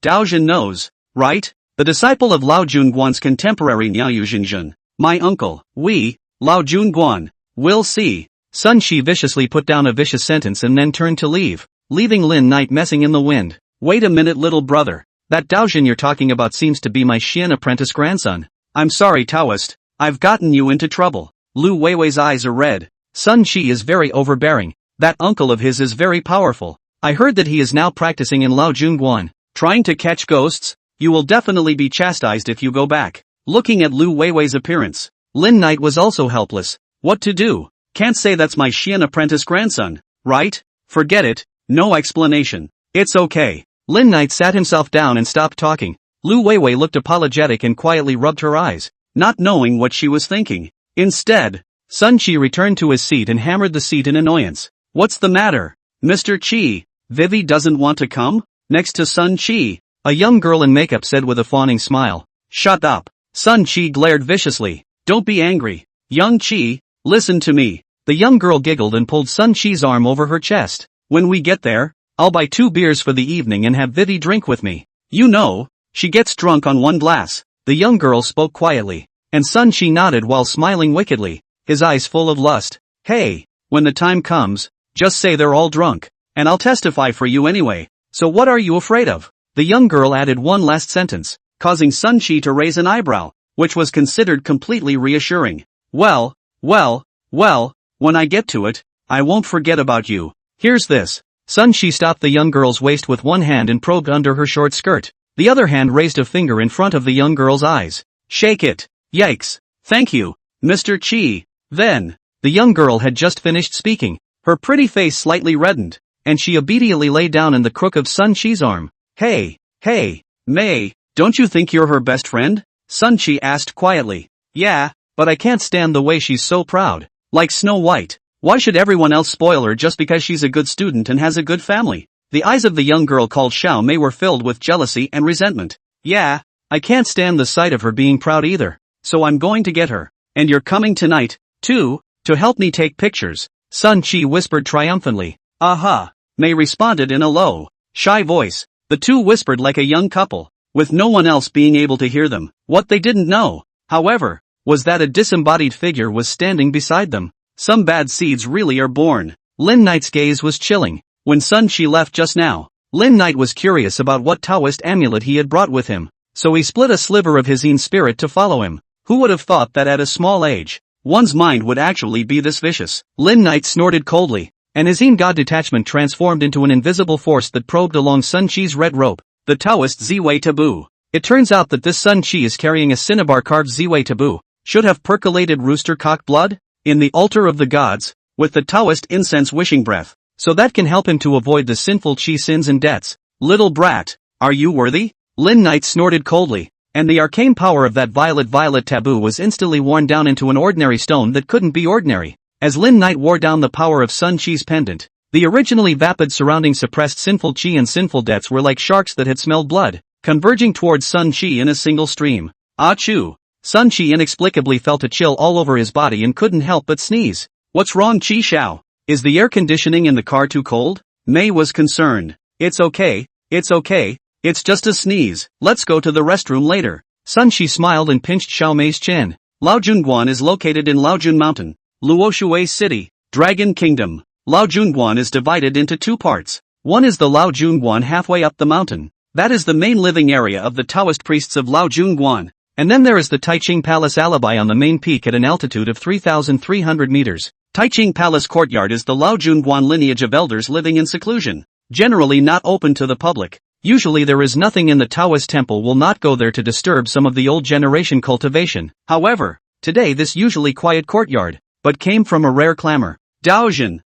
Daojun knows, right? the disciple of Lao Junguan's contemporary Niao Yuzhinjun. My uncle, we, Lao Junguan, will see. Sun Shi viciously put down a vicious sentence and then turned to leave, leaving Lin Knight messing in the wind. Wait a minute, little brother. That Daojin you're talking about seems to be my Xian apprentice grandson. I'm sorry, Taoist. I've gotten you into trouble. Lu Weiwei's eyes are red. Sun Shi is very overbearing. That uncle of his is very powerful. I heard that he is now practicing in Lao Junguan. Trying to catch ghosts? You will definitely be chastised if you go back. Looking at Lu Weiwei's appearance, Lin Knight was also helpless. What to do? Can't say that's my Xian apprentice grandson, right? Forget it, no explanation. It's okay. Lin Knight sat himself down and stopped talking. Lu Weiwei looked apologetic and quietly rubbed her eyes, not knowing what she was thinking. Instead, Sun Chi returned to his seat and hammered the seat in annoyance. What's the matter, Mr. Chi? Vivi doesn't want to come? Next to Sun Chi, a young girl in makeup said with a fawning smile. Shut up. Sun Chi glared viciously. Don't be angry. Young Chi, listen to me. The young girl giggled and pulled Sun Chi's arm over her chest. When we get there, I'll buy 2 beers for the evening and have Vivi drink with me. You know, she gets drunk on 1 glass. The young girl spoke quietly, and Sun Chi nodded while smiling wickedly, his eyes full of lust. Hey, when the time comes, just say they're all drunk, and I'll testify for you anyway. So what are you afraid of? The young girl added one last sentence, causing Sun Chi to raise an eyebrow, which was considered completely reassuring. Well, when I get to it, I won't forget about you. Here's this. Sun Chi stopped the young girl's waist with one hand and probed under her short skirt. The other hand raised a finger in front of the young girl's eyes. Shake it. Yikes. Thank you, Mr. Chi. Then, the young girl had just finished speaking. Her pretty face slightly reddened, and she obediently lay down in the crook of Sun Chi's arm. Hey, May, don't you think you're her best friend? Sun Chi asked quietly. Yeah, but I can't stand the way she's so proud. Like Snow White. Why should everyone else spoil her just because she's a good student and has a good family? The eyes of the young girl called Xiao Mei were filled with jealousy and resentment. Yeah, I can't stand the sight of her being proud either. So I'm going to get her. And you're coming tonight, too, to help me take pictures. Sun Chi whispered triumphantly. Aha, Mei responded in a low, shy voice. The two whispered like a young couple, with no one else being able to hear them. What they didn't know, however, was that a disembodied figure was standing beside them. Some bad seeds really are born. Lin Knight's gaze was chilling. When Sun Chi left just now, Lin Knight was curious about what Taoist amulet he had brought with him, so he split a sliver of his Yin spirit to follow him. Who would have thought that at a small age, one's mind would actually be this vicious? Lin Knight snorted coldly, and his Yin God detachment transformed into an invisible force that probed along Sun Chi's red rope, the Taoist Ziwei taboo. It turns out that this Sun Chi is carrying a cinnabar-carved Ziwei taboo. Should have percolated rooster cock blood? In the altar of the gods, with the Taoist incense wishing breath, so that can help him to avoid the sinful chi sins and debts. Little brat, are you worthy? Lin Knight snorted coldly, and the arcane power of that violet taboo was instantly worn down into an ordinary stone that couldn't be ordinary. As Lin Knight wore down the power of Sun Chi's pendant, the originally vapid surrounding suppressed sinful chi and sinful debts were like sharks that had smelled blood, converging towards Sun Chi in a single stream. Achoo! Sun Chi inexplicably felt a chill all over his body and couldn't help but sneeze. What's wrong, Chi Xiao? Is the air conditioning in the car too cold? Mei was concerned. It's okay, it's just a sneeze. Let's go to the restroom later. Sun Chi smiled and pinched Xiao Mei's chin. Laojunguan is located in Laojun Mountain, Luoshui City, Dragon Kingdom. Laojunguan is divided into 2 parts. One is the Laojunguan halfway up the mountain. That is the main living area of the Taoist priests of Laojunguan. And then there is the Taiching Palace Alibi on the main peak at an altitude of 3,300 meters. Taiching Palace Courtyard is the Laojunguan lineage of elders living in seclusion, generally not open to the public. Usually there is nothing in the Taoist temple will not go there to disturb some of the old generation cultivation. However, today this usually quiet courtyard, but came from a rare clamor. Daojin,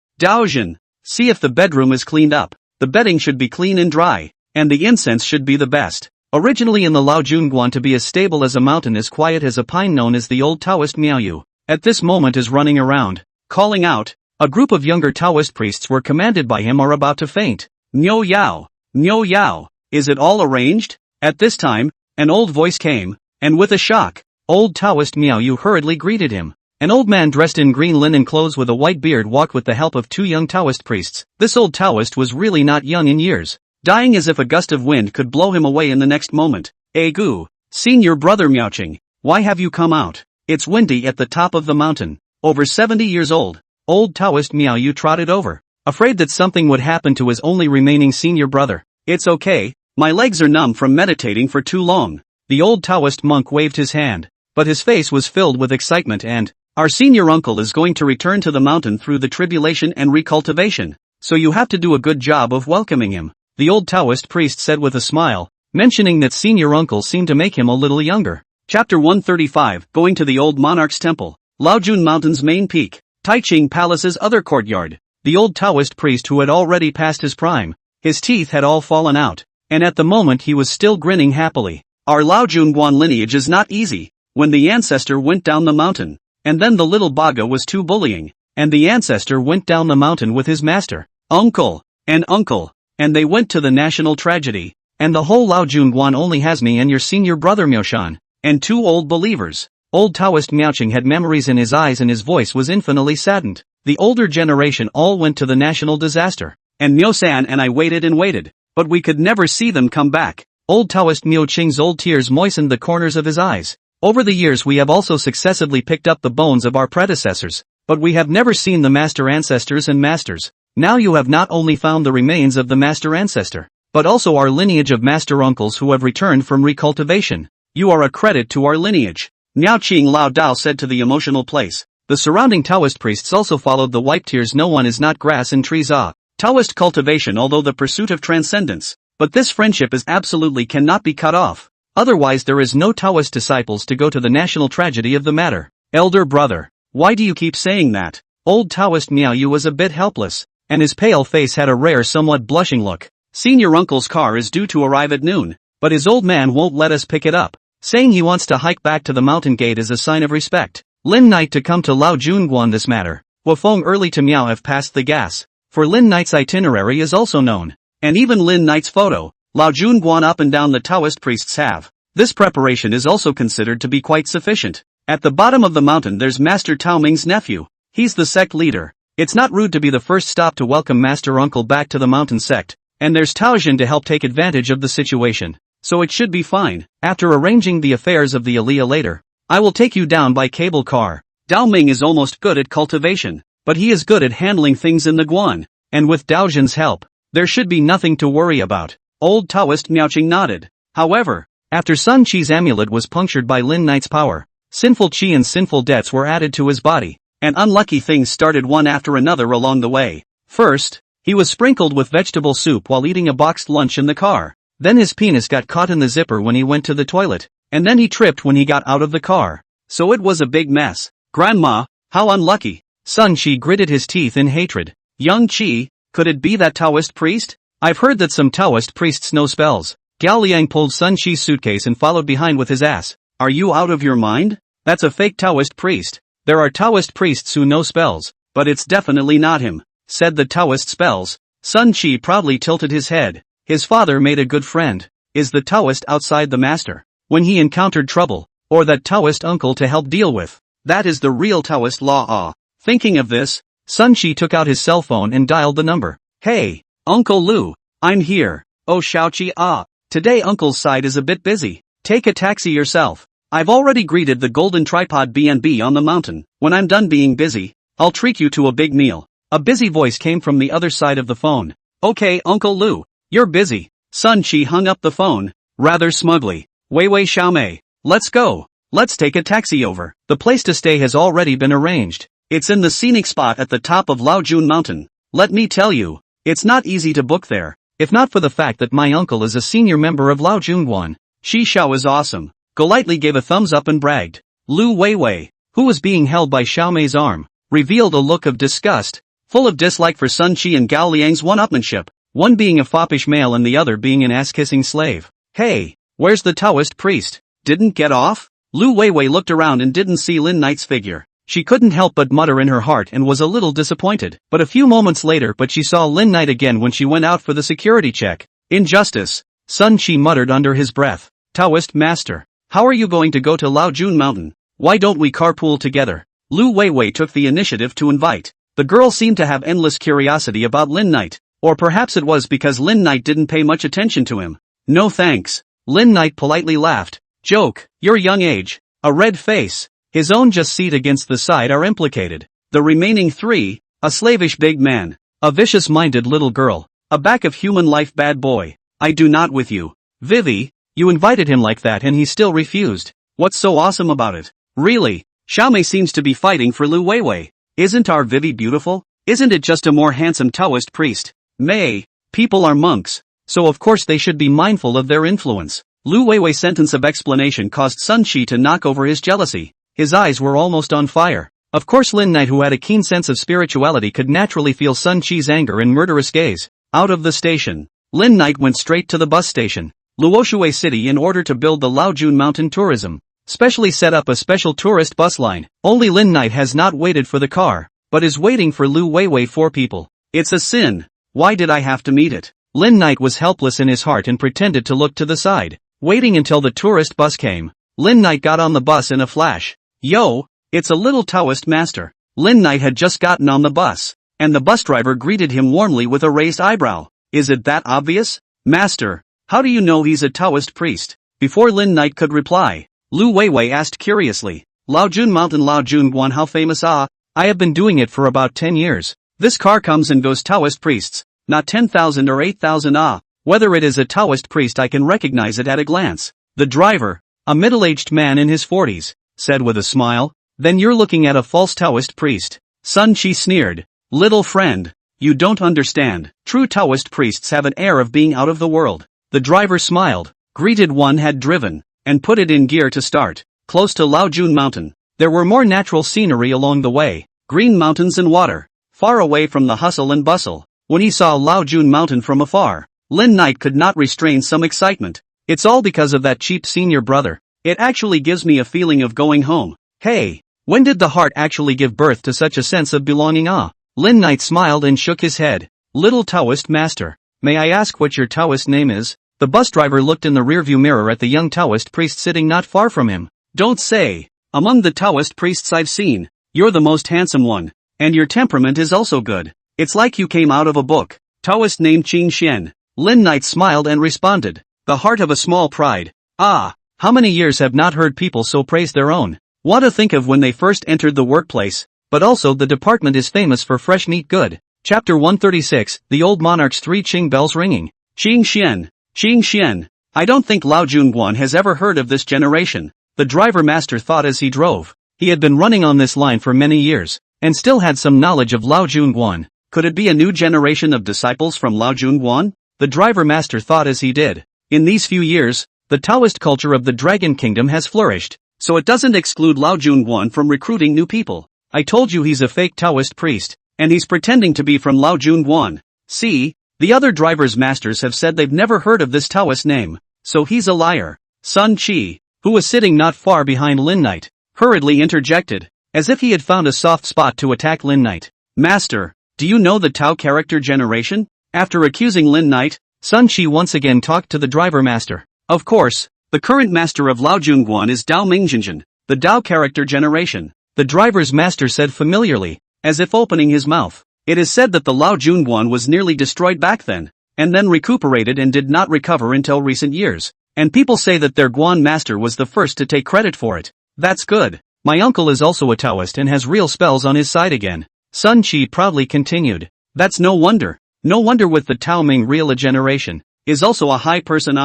see if the bedroom is cleaned up. The bedding should be clean and dry, and the incense should be the best. Originally in the Laojunguan to be as stable as a mountain, as quiet as a pine, known as the old Taoist Miaoyu, at this moment is running around, calling out. A group of younger Taoist priests were commanded by him are about to faint. Miao Yao, is it all arranged? At this time, an old voice came, and with a shock, old Taoist Miaoyu hurriedly greeted him. An old man dressed in green linen clothes with a white beard walked with the help of 2 young Taoist priests. This old Taoist was really not young in years, dying as if a gust of wind could blow him away in the next moment. Egu, Senior brother Miaoqing, why have you come out? It's windy at the top of the mountain. Over 70 years old. Old Taoist Miao Yu trotted over, afraid that something would happen to his only remaining senior brother. It's okay, my legs are numb from meditating for too long. The old Taoist monk waved his hand, but his face was filled with excitement and, our senior uncle is going to return to the mountain through the tribulation and recultivation, so you have to do a good job of welcoming him, the old Taoist priest said with a smile, mentioning that senior uncle seemed to make him a little younger. Chapter 135, Going to the Old Monarch's Temple, Laojun Mountain's main peak, Taiching Palace's other courtyard. The old Taoist priest who had already passed his prime, his teeth had all fallen out, and at the moment he was still grinning happily. Our Laojun Guan lineage is not easy. When the ancestor went down the mountain, and then the little Baga was too bullying, and the ancestor went down the mountain with his master, uncle, and they went to the national tragedy, and the whole Laojun Guan only has me and your senior brother Miaoshan, and two old believers. Old Taoist Miaoqing had memories in his eyes and his voice was infinitely saddened. The older generation all went to the national disaster, and Miaosan and I waited and waited, but we could never see them come back. Old Taoist Miaoqing's old tears moistened the corners of his eyes. Over the years we have also successively picked up the bones of our predecessors, but we have never seen the master ancestors and masters. Now you have not only found the remains of the master ancestor, but also our lineage of master uncles who have returned from recultivation. You are a credit to our lineage. Miao Qing Lao Dao said to the emotional place. The surrounding Taoist priests also followed the wipe tears. No one is not grass and trees Taoist cultivation although the pursuit of transcendence, but this friendship is absolutely cannot be cut off. Otherwise there is no Taoist disciples to go to the national tragedy of the matter. Elder brother, why do you keep saying that? Old Taoist Miao Yu was a bit helpless, and his pale face had a rare somewhat blushing look. Senior uncle's car is due to arrive at noon, but his old man won't let us pick it up, saying he wants to hike back to the mountain gate as a sign of respect. Lin Knight to come to Lao Junguan this matter. Wufeng early to Miao have passed the gas, for Lin Knight's itinerary is also known, and even Lin Knight's photo. Lao Junguan up and down the Taoist priests have. This preparation is also considered to be quite sufficient. At the bottom of the mountain there's Master Tao Ming's nephew. He's the sect leader. It's not rude to be the first stop to welcome Master Uncle back to the mountain sect, and there's Tao Jin to help take advantage of the situation, so it should be fine. After arranging the affairs of the Aliyah later, I will take you down by cable car. Dao Ming is almost good at cultivation, but he is good at handling things in the Guan, and with Dao Jin's help, there should be nothing to worry about. Old Taoist Miaoqing nodded. However, after Sun Qi's amulet was punctured by Lin Knight's power, sinful qi and sinful debts were added to his body, and unlucky things started one after another along the way. First, he was sprinkled with vegetable soup while eating a boxed lunch in the car. Then his penis got caught in the zipper when he went to the toilet, and then he tripped when he got out of the car. So it was a big mess. Grandma, how unlucky. Sun Qi gritted his teeth in hatred. Young Qi, could it be that Taoist priest? I've heard that some Taoist priests know spells. Gao Liang pulled Sun Qi's suitcase and followed behind with his ass. Are you out of your mind? That's a fake Taoist priest. There are Taoist priests who know spells, but it's definitely not him, said the Taoist spells. Sun Qi proudly tilted his head. His father made a good friend. Is the Taoist outside the master when he encountered trouble, or that Taoist uncle to help deal with? That is the real Taoist law. Thinking of this, Sun Qi took out his cell phone and dialed the number. Hey, Uncle Lu, I'm here. Oh Xiaoqi. Today uncle's side is a bit busy. Take a taxi yourself. I've already greeted the golden tripod B&B on the mountain. When I'm done being busy, I'll treat you to a big meal. A busy voice came from the other side of the phone. Okay Uncle Lu, you're busy. Sun Qi hung up the phone, rather smugly. Wei Xiaomei, let's go. Let's take a taxi over. The place to stay has already been arranged. It's in the scenic spot at the top of Laojun Mountain. Let me tell you, it's not easy to book there, if not for the fact that my uncle is a senior member of Laojunguan. Shi Xiao is awesome. Golightly gave a thumbs up and bragged. Lu Weiwei, who was being held by Xiaomei's arm, revealed a look of disgust, full of dislike for Sun Qi and Gao Liang's one-upmanship, one being a foppish male and the other being an ass-kissing slave. Hey, where's the Taoist priest? Didn't get off? Lu Weiwei looked around and didn't see Lin Knight's figure. She couldn't help but mutter in her heart and was a little disappointed. But a few moments later she saw Lin Knight again when she went out for the security check. Injustice, Sun Qi muttered under his breath. Taoist master, how are you going to go to Laojun Mountain? Why don't we carpool together? Lu Weiwei took the initiative to invite. The girl seemed to have endless curiosity about Lin Knight, or perhaps it was because Lin Knight didn't pay much attention to him. No thanks. Lin Knight politely laughed. Joke, your young age. A red face. His own just seat against the side are implicated. The remaining 3, a slavish big man, a vicious-minded little girl, a back of human life bad boy. I do not with you. Vivi, you invited him like that and he still refused. What's so awesome about it? Really? Xiaomei seems to be fighting for Lu Weiwei. Isn't our Vivi beautiful? Isn't it just a more handsome Taoist priest? May, people are monks, so of course they should be mindful of their influence. Lu Weiwei's sentence of explanation caused Sun Qi to knock over his jealousy. His eyes were almost on fire. Of course Lin Knight, who had a keen sense of spirituality, could naturally feel Sun Qi's anger and murderous gaze. Out of the station, Lin Knight went straight to the bus station, Luoshui City, in order to build the Laojun Mountain Tourism. Specially set up a special tourist bus line. Only Lin Knight has not waited for the car, but is waiting for Lu Weiwei. 4 people. It's a sin. Why did I have to meet it? Lin Knight was helpless in his heart and pretended to look to the side. Waiting until the tourist bus came, Lin Knight got on the bus in a flash. Yo, it's a little Taoist master. Lin Knight had just gotten on the bus, and the bus driver greeted him warmly with a raised eyebrow. Is it that obvious? Master, how do you know he's a Taoist priest? Before Lin Knight could reply, Lu Weiwei asked curiously, Laojun Mountain Laojun Guan, how famous? I have been doing it for about 10 years. This car comes and goes Taoist priests, not 10,000 or 8,000. Whether it is a Taoist priest I can recognize it at a glance. The driver, a middle-aged man in his 40s, said with a smile. Then you're looking at a false Taoist priest. Sun Qi sneered. Little friend, you don't understand. True Taoist priests have an air of being out of the world. The driver smiled, greeted one had driven, and put it in gear to start. Close to Laojun Mountain, there were more natural scenery along the way, green mountains and water, far away from the hustle and bustle. When he saw Laojun Mountain from afar, Lin Knight could not restrain some excitement. It's all because of that cheap senior brother. It actually gives me a feeling of going home. Hey, when did the heart actually give birth to such a sense of belonging? Lin Knight smiled and shook his head. Little Taoist master, may I ask what your Taoist name is? The bus driver looked in the rearview mirror at the young Taoist priest sitting not far from him. Don't say. Among the Taoist priests I've seen, you're the most handsome one, and your temperament is also good. It's like you came out of a book. Taoist name Qing Xian. Lin Knight smiled and responded. The heart of a small pride. Ah, how many years have not heard people so praise their own? What to think of when they first entered the workplace, but also the department is famous for fresh meat good. Chapter 136, The Old Monarch's 3 Qing bells ringing. Qing Xian. Qing Xian. I don't think Laojun Guan has ever heard of this generation. The driver master thought as he drove. He had been running on this line for many years, and still had some knowledge of Laojun Guan. Could it be a new generation of disciples from Laojun Guan? The driver master thought as he did. In these few years, the Taoist culture of the Dragon Kingdom has flourished, so it doesn't exclude Laojun Guan from recruiting new people. I told you he's a fake Taoist priest, and he's pretending to be from Laojun Guan. See, the other driver's masters have said they've never heard of this Taoist name, so he's a liar. Sun Qi, who was sitting not far behind Lin Knight, hurriedly interjected, as if he had found a soft spot to attack Lin Knight. Master, do you know the Tao character generation? After accusing Lin Knight, Sun Qi once again talked to the driver master. Of course, the current master of Laojun Guan is Dao Mingjinjin, the Dao character generation. The driver's master said familiarly, as if opening his mouth. It is said that the Laojun Guan was nearly destroyed back then, and then recuperated and did not recover until recent years. And people say that their Guan master was the first to take credit for it. That's good. My uncle is also a Taoist and has real spells on his side again. Sun Qi proudly continued. That's no wonder. No wonder with the Tao Ming real a generation, is also a high person.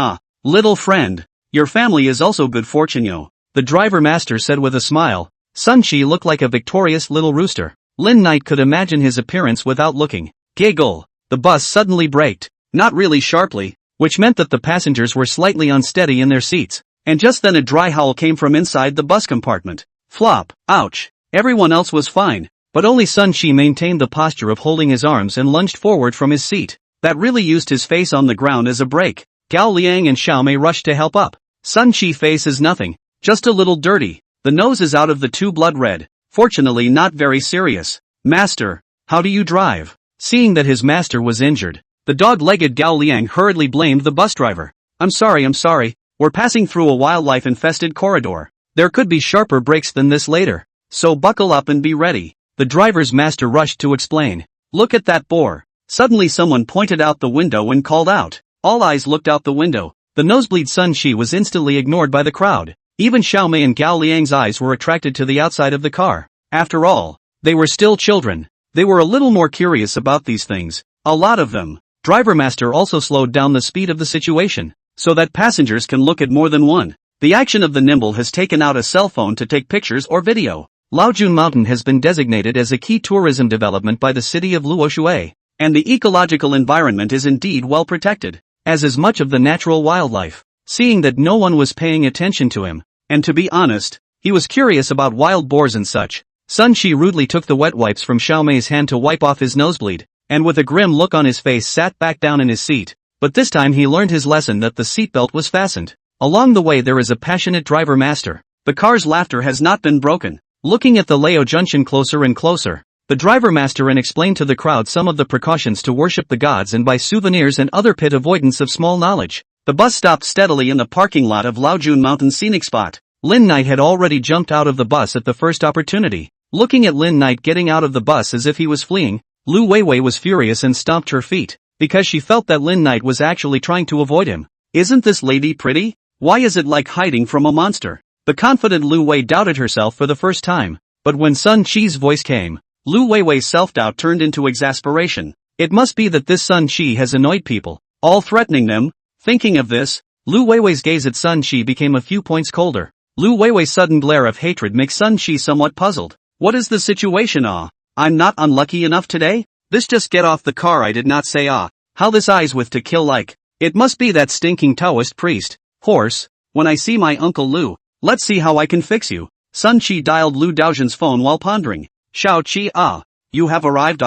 Little friend, your family is also good fortune yo. The driver master said with a smile. Sun Qi looked like a victorious little rooster. Lin Knight could imagine his appearance without looking. Giggle. The bus suddenly braked, not really sharply, which meant that the passengers were slightly unsteady in their seats, and just then a dry howl came from inside the bus compartment. Flop. Ouch. Everyone else was fine, but only Sun Qi maintained the posture of holding his arms and lunged forward from his seat. That really used his face on the ground as a brake. Gao Liang and Xiaomei rushed to help up. Sun Qi's face is nothing, just a little dirty. The nose is out of the 2 blood red, fortunately not very serious. Master, how do you drive? Seeing that his master was injured, the dog-legged Gao Liang hurriedly blamed the bus driver. I'm sorry, we're passing through a wildlife-infested corridor. There could be sharper brakes than this later, so buckle up and be ready. The driver's master rushed to explain. Look at that boar. Suddenly someone pointed out the window and called out. All eyes looked out the window. The nosebleed Sun Shi was instantly ignored by the crowd. Even Xiao Mei and Gao Liang's eyes were attracted to the outside of the car. After all, they were still children. They were a little more curious about these things. A lot of them. Driver Master also slowed down the speed of the situation, so that passengers can look at more than one. The action of the nimble has taken out a cell phone to take pictures or video. Laojun Mountain has been designated as a key tourism development by the city of Luoshui, and the ecological environment is indeed well protected, as is much of the natural wildlife. Seeing that no one was paying attention to him, and to be honest, he was curious about wild boars and such, Sun Shi rudely took the wet wipes from Xiao Mei's hand to wipe off his nosebleed, and with a grim look on his face sat back down in his seat. But this time he learned his lesson that the seatbelt was fastened. Along the way there is a passionate driver master. The car's laughter has not been broken. Looking at the Leo Junction closer and closer, the driver master and explained to the crowd some of the precautions to worship the gods and buy souvenirs and other pit avoidance of small knowledge. The bus stopped steadily in the parking lot of Laojun Mountain scenic spot. Lin Knight had already jumped out of the bus at the first opportunity. Looking at Lin Knight getting out of the bus as if he was fleeing, Lu Weiwei was furious and stomped her feet, because she felt that Lin Knight was actually trying to avoid him. Isn't this lady pretty? Why is it like hiding from a monster? The confident Lu Wei doubted herself for the first time, but when Sun Chi's voice came, Lu Weiwei's self-doubt turned into exasperation. It must be that this Sun Chi has annoyed people, all threatening them. Thinking of this, Lu Weiwei's gaze at Sun Chi became a few points colder. Lu Weiwei's sudden glare of hatred makes Sun Chi somewhat puzzled. What is the situation? I'm not unlucky enough today? This just get off the car, I did not say how this eyes with to kill like. It must be that stinking Taoist priest. Horse, when I see my Uncle Lu, let's see how I can fix you. Sun Chi dialed Lu Daojun's phone while pondering. Xiao Qi, you have arrived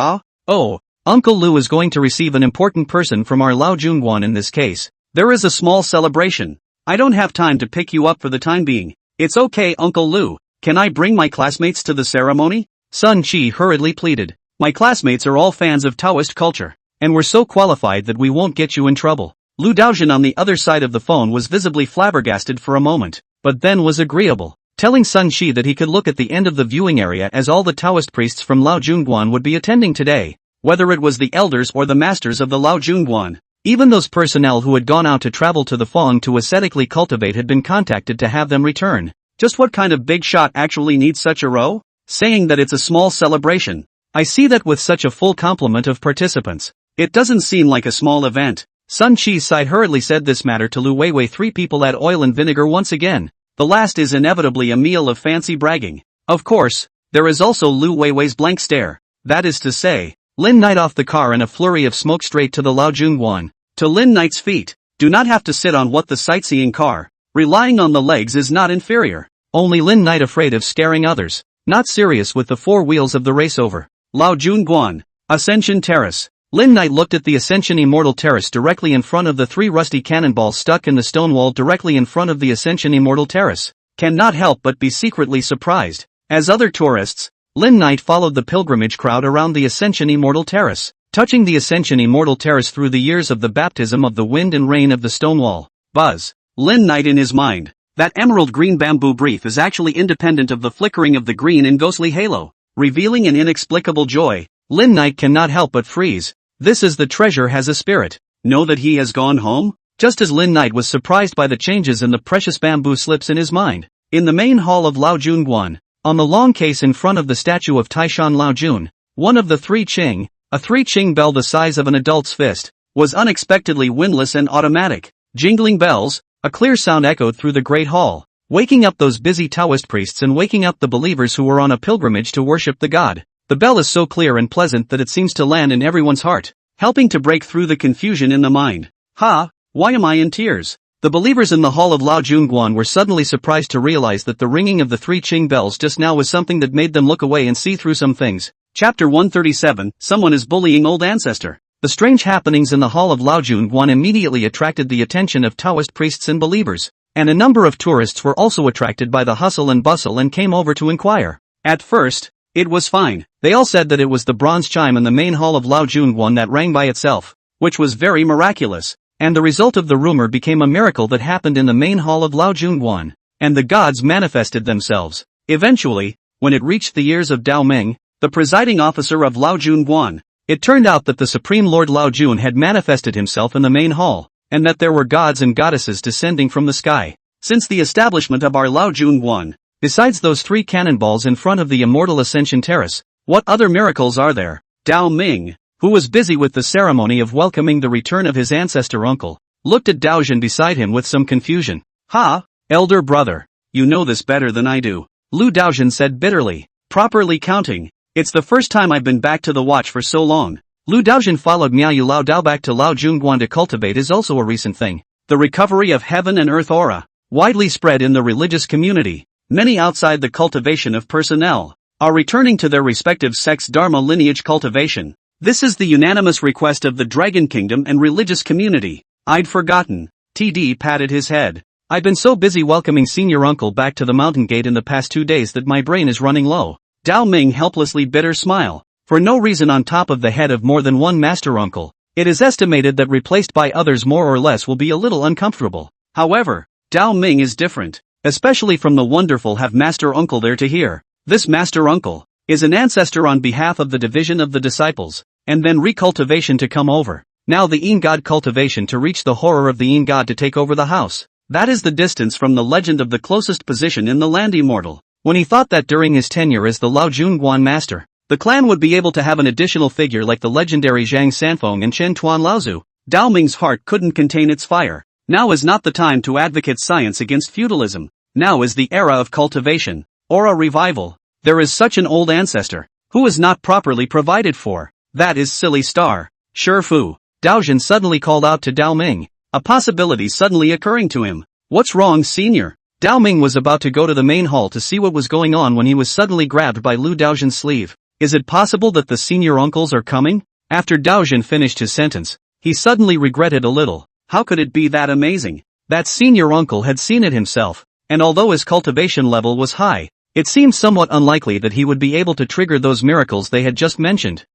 Oh, Uncle Lu is going to receive an important person from our Lao Junguan in this case. There is a small celebration. I don't have time to pick you up for the time being. It's okay, Uncle Lu. Can I bring my classmates to the ceremony? Sun Chi hurriedly pleaded. My classmates are all fans of Taoist culture, and we're so qualified that we won't get you in trouble. Lu Daojun on the other side of the phone was visibly flabbergasted for a moment, but then was agreeable, telling Sun Chi that he could look at the end of the viewing area as all the Taoist priests from Lao Junguan would be attending today, whether it was the elders or the masters of the Lao Junguan. Even those personnel who had gone out to travel to the Fong to ascetically cultivate had been contacted to have them return. Just what kind of big shot actually needs such a row? Saying that it's a small celebration. I see that with such a full complement of participants. It doesn't seem like a small event. Sun Chi's side hurriedly said this matter to Lu Weiwei. 3 people add oil and vinegar once again. The last is inevitably a meal of fancy bragging. Of course, there is also Lu Weiwei's blank stare. That is to say, Lin Knight off the car in a flurry of smoke straight to the Lao Junguan. To Lin Knight's feet. Do not have to sit on what the sightseeing car. Relying on the legs is not inferior. Only Lin Knight afraid of scaring others. Not serious with the 4 wheels of the race over. Lao Junguan. Ascension Terrace. Lin Knight looked at the Ascension Immortal Terrace directly in front of the 3 rusty cannonballs stuck in the stone wall directly in front of the Ascension Immortal Terrace. Cannot help but be secretly surprised. As other tourists, Lin Knight followed the pilgrimage crowd around the Ascension Immortal Terrace, touching the Ascension Immortal Terrace through the years of the baptism of the wind and rain of the stone wall. Buzz. Lin Knight in his mind. That emerald green bamboo brief is actually independent of the flickering of the green and ghostly halo, revealing an inexplicable joy. Lin Knight cannot help but freeze. This is the treasure has a spirit. Know that he has gone home? Just as Lin Knight was surprised by the changes in the precious bamboo slips in his mind. In the main hall of Lao Junguan, on the long case in front of the statue of Taishan Lao Jun, one of the 3 Qing, a 3 Qing bell the size of an adult's fist, was unexpectedly windless and automatic. Jingling bells, a clear sound echoed through the great hall, waking up those busy Taoist priests and waking up the believers who were on a pilgrimage to worship the god. The bell is so clear and pleasant that it seems to land in everyone's heart, helping to break through the confusion in the mind. Why am I in tears? The believers in the hall of Lao Junguan were suddenly surprised to realize that the ringing of the 3 Qing bells just now was something that made them look away and see through some things. Chapter 137, Someone is bullying old ancestor. The strange happenings in the hall of Lao Junguan immediately attracted the attention of Taoist priests and believers, and a number of tourists were also attracted by the hustle and bustle and came over to inquire. At first, it was fine. They all said that it was the bronze chime in the main hall of Lao Junguan that rang by itself, which was very miraculous, and the result of the rumor became a miracle that happened in the main hall of Lao Junguan, and the gods manifested themselves. Eventually, when it reached the ears of Dao Ming, the presiding officer of Lao Junguan, it turned out that the Supreme Lord Lao Jun had manifested himself in the main hall, and that there were gods and goddesses descending from the sky. Since the establishment of our Lao Junguan, Besides those 3 cannonballs in front of the Immortal Ascension Terrace, what other miracles are there? Dao Ming, who was busy with the ceremony of welcoming the return of his ancestor uncle, looked at Daojin beside him with some confusion. Ha, elder brother. You know this better than I do, Lu Daojin said bitterly. Properly counting, it's the first time I've been back to the watch for so long. Lu Daojin followed Miaoyu Lao Dao back to Lao Junguan to cultivate is also a recent thing. The recovery of heaven and earth aura, widely spread in the religious community. Many outside the cultivation of personnel are returning to their respective sects' dharma lineage cultivation. This is the unanimous request of the Dragon Kingdom and religious community. I'd forgotten. TD patted his head. I've been so busy welcoming senior uncle back to the mountain gate in the past 2 days that my brain is running low. Dao Ming helplessly bitter smile. For no reason on top of the head of more than one master uncle, it is estimated that replaced by others more or less will be a little uncomfortable. However, Dao Ming is different. Especially from the wonderful have master uncle there to hear. This master uncle is an ancestor on behalf of the division of the disciples, and then recultivation to come over. Now the Yin God cultivation to reach the horror of the Yin God to take over the house. That is the distance from the legend of the closest position in the land immortal. When he thought that during his tenure as the Lao Junguan master, the clan would be able to have an additional figure like the legendary Zhang Sanfeng and Chen Tuan Laozu, Dao Ming's heart couldn't contain its fire. Now is not the time to advocate science against feudalism. Now is the era of cultivation, or a revival. There is such an old ancestor, who is not properly provided for. That is silly star. Shifu. Daojin suddenly called out to Dao Ming, a possibility suddenly occurring to him. What's wrong, senior? Dao Ming was about to go to the main hall to see what was going on when he was suddenly grabbed by Lu Daojin's sleeve. Is it possible that the senior uncles are coming? After Daojin finished his sentence, he suddenly regretted a little. How could it be that amazing? That senior uncle had seen it himself, and although his cultivation level was high, it seemed somewhat unlikely that he would be able to trigger those miracles they had just mentioned.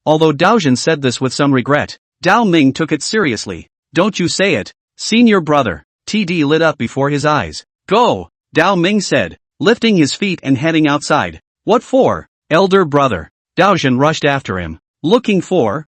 Although Daojin said this with some regret, Dao Ming took it seriously. Don't you say it, senior brother. TD lit up before his eyes. Go, Dao Ming said, lifting his feet and heading outside. What for, elder brother? Daojin rushed after him. Looking for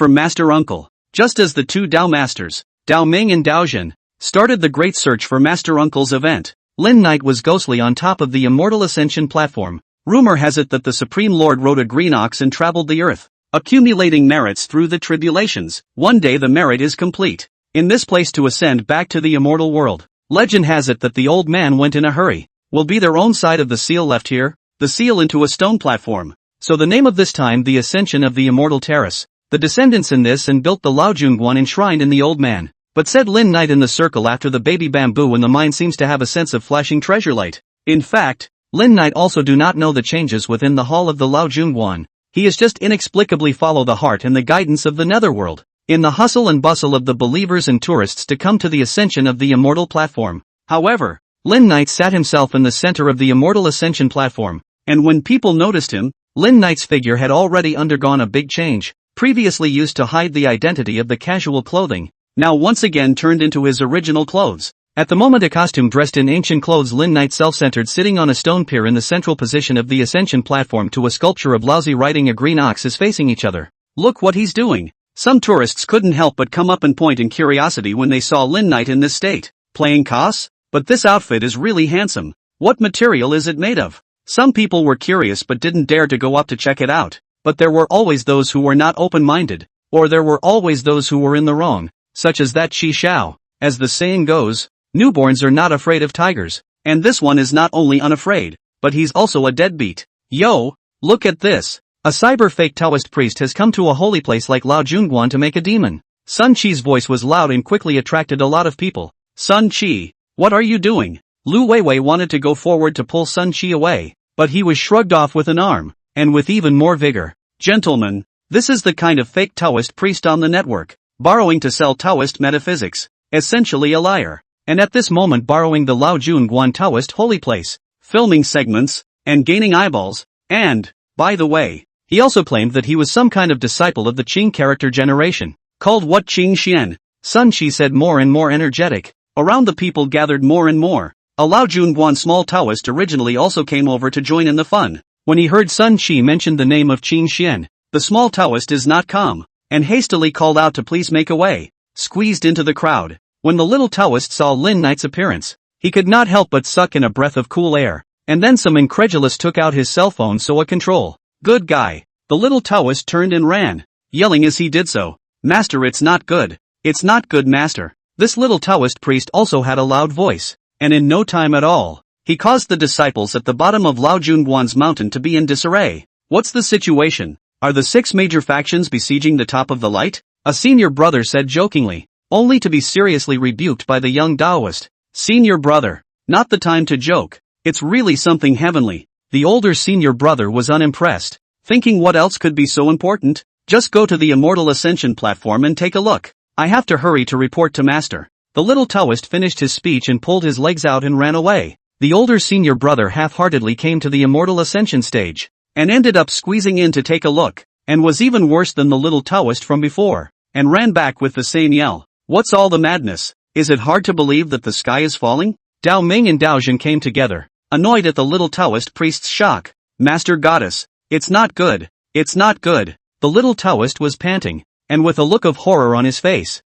master uncle. Just as the 2 Dao masters, Dao Ming and Daojin, started the great search for master uncle's event, Lin Knight was ghostly on top of the Immortal Ascension platform. Rumor has it that the Supreme Lord rode a green ox and traveled the earth, accumulating merits through the tribulations. One day the merit is complete. In this place to ascend back to the immortal world. Legend has it that the old man went in a hurry. Will be their own side of the seal left here, the seal into a stone platform. So the name of this time the Ascension of the Immortal Terrace. The descendants in this and built the Lao Junguan enshrined in the old man. But said Lin Knight in the circle after the baby bamboo and the mind seems to have a sense of flashing treasure light. In fact, Lin Knight also do not know the changes within the hall of the Lao Junguan. He is just inexplicably follow the heart and the guidance of the netherworld. In the hustle and bustle of the believers and tourists to come to the ascension of the immortal platform. However, Lin Knight sat himself in the center of the immortal ascension platform. And when people noticed him, Lin Knight's figure had already undergone a big change. Previously used to hide the identity of the casual clothing, now once again turned into his original clothes. At the moment a costume dressed in ancient clothes Lin Knight self-centered sitting on a stone pier in the central position of the ascension platform to a sculpture of Laozi riding a green ox is facing each other. Look what he's doing. Some tourists couldn't help but come up and point in curiosity when they saw Lin Knight in this state. Playing cos? But this outfit is really handsome. What material is it made of? Some people were curious but didn't dare to go up to check it out. But there were always those who were not open-minded, or there were always those who were in the wrong, such as that Qi Xiao. As the saying goes, newborns are not afraid of tigers, and this one is not only unafraid, but he's also a deadbeat. Yo, look at this. A cyber-fake Taoist priest has come to a holy place like Lao Junguan to make a demon. Sun Qi's voice was loud and quickly attracted a lot of people. Sun Qi, what are you doing? Lu Weiwei wanted to go forward to pull Sun Qi away, but he was shrugged off with an arm. And with even more vigor. Gentlemen, this is the kind of fake Taoist priest on the network, borrowing to sell Taoist metaphysics, essentially a liar, and at this moment borrowing the Lao Junguan Taoist holy place, filming segments, and gaining eyeballs, and, by the way, he also claimed that he was some kind of disciple of the Qing character generation, called what Qing Xian. Sun Qi said more and more energetic, around the people gathered more and more. A Lao Junguan small Taoist originally also came over to join in the fun. When he heard Sun Qi mention the name of Qin Xian, the small Taoist is not calm, and hastily called out to please make a way. squeezed into the crowd. When the little Taoist saw Lin Knight's appearance, he could not help but suck in a breath of cool air. And then some incredulous took out his cell phone so a control. Good guy. The little Taoist turned and ran, yelling as he did so. Master, it's not good. It's not good, master. This little Taoist priest also had a loud voice, and in no time at all, he caused the disciples at the bottom of Lao Junguan's mountain to be in disarray. What's the situation? Are the 6 major factions besieging the top of the light? A senior brother said jokingly, only to be seriously rebuked by the young Taoist. Senior brother, not the time to joke. It's really something heavenly. The older senior brother was unimpressed, thinking what else could be so important? Just go to the Immortal Ascension platform and take a look. I have to hurry to report to master. The little Taoist finished his speech and pulled his legs out and ran away. The older senior brother half-heartedly came to the Immortal Ascension stage, and ended up squeezing in to take a look, and was even worse than the little Taoist from before, and ran back with the same yell. What's all the madness? Is it hard to believe that the sky is falling? Dao Ming and Dao Jin came together, annoyed at the little Taoist priest's shock. Master Goddess, it's not good. It's not good. The little Taoist was panting, and with a look of horror on his face.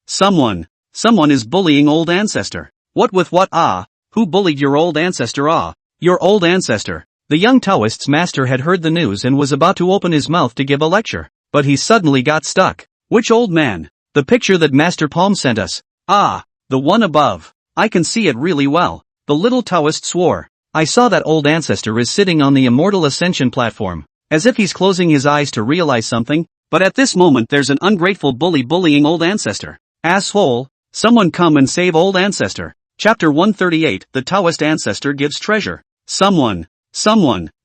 Someone is bullying old ancestor. What with what? Who bullied your old ancestor? Your old ancestor. The young Taoist's master had heard the news and was about to open his mouth to give a lecture, but he suddenly got stuck. Which old man? The picture that Master Palm sent us. The one above. I can see it really well. The little Taoist swore. I saw that old ancestor is sitting on the Immortal Ascension platform, as if he's closing his eyes to realize something, but at this moment there's an ungrateful bully bullying old ancestor. Asshole, someone come and save old ancestor. Chapter 138, The Taoist Ancestor Gives Treasure. Someone,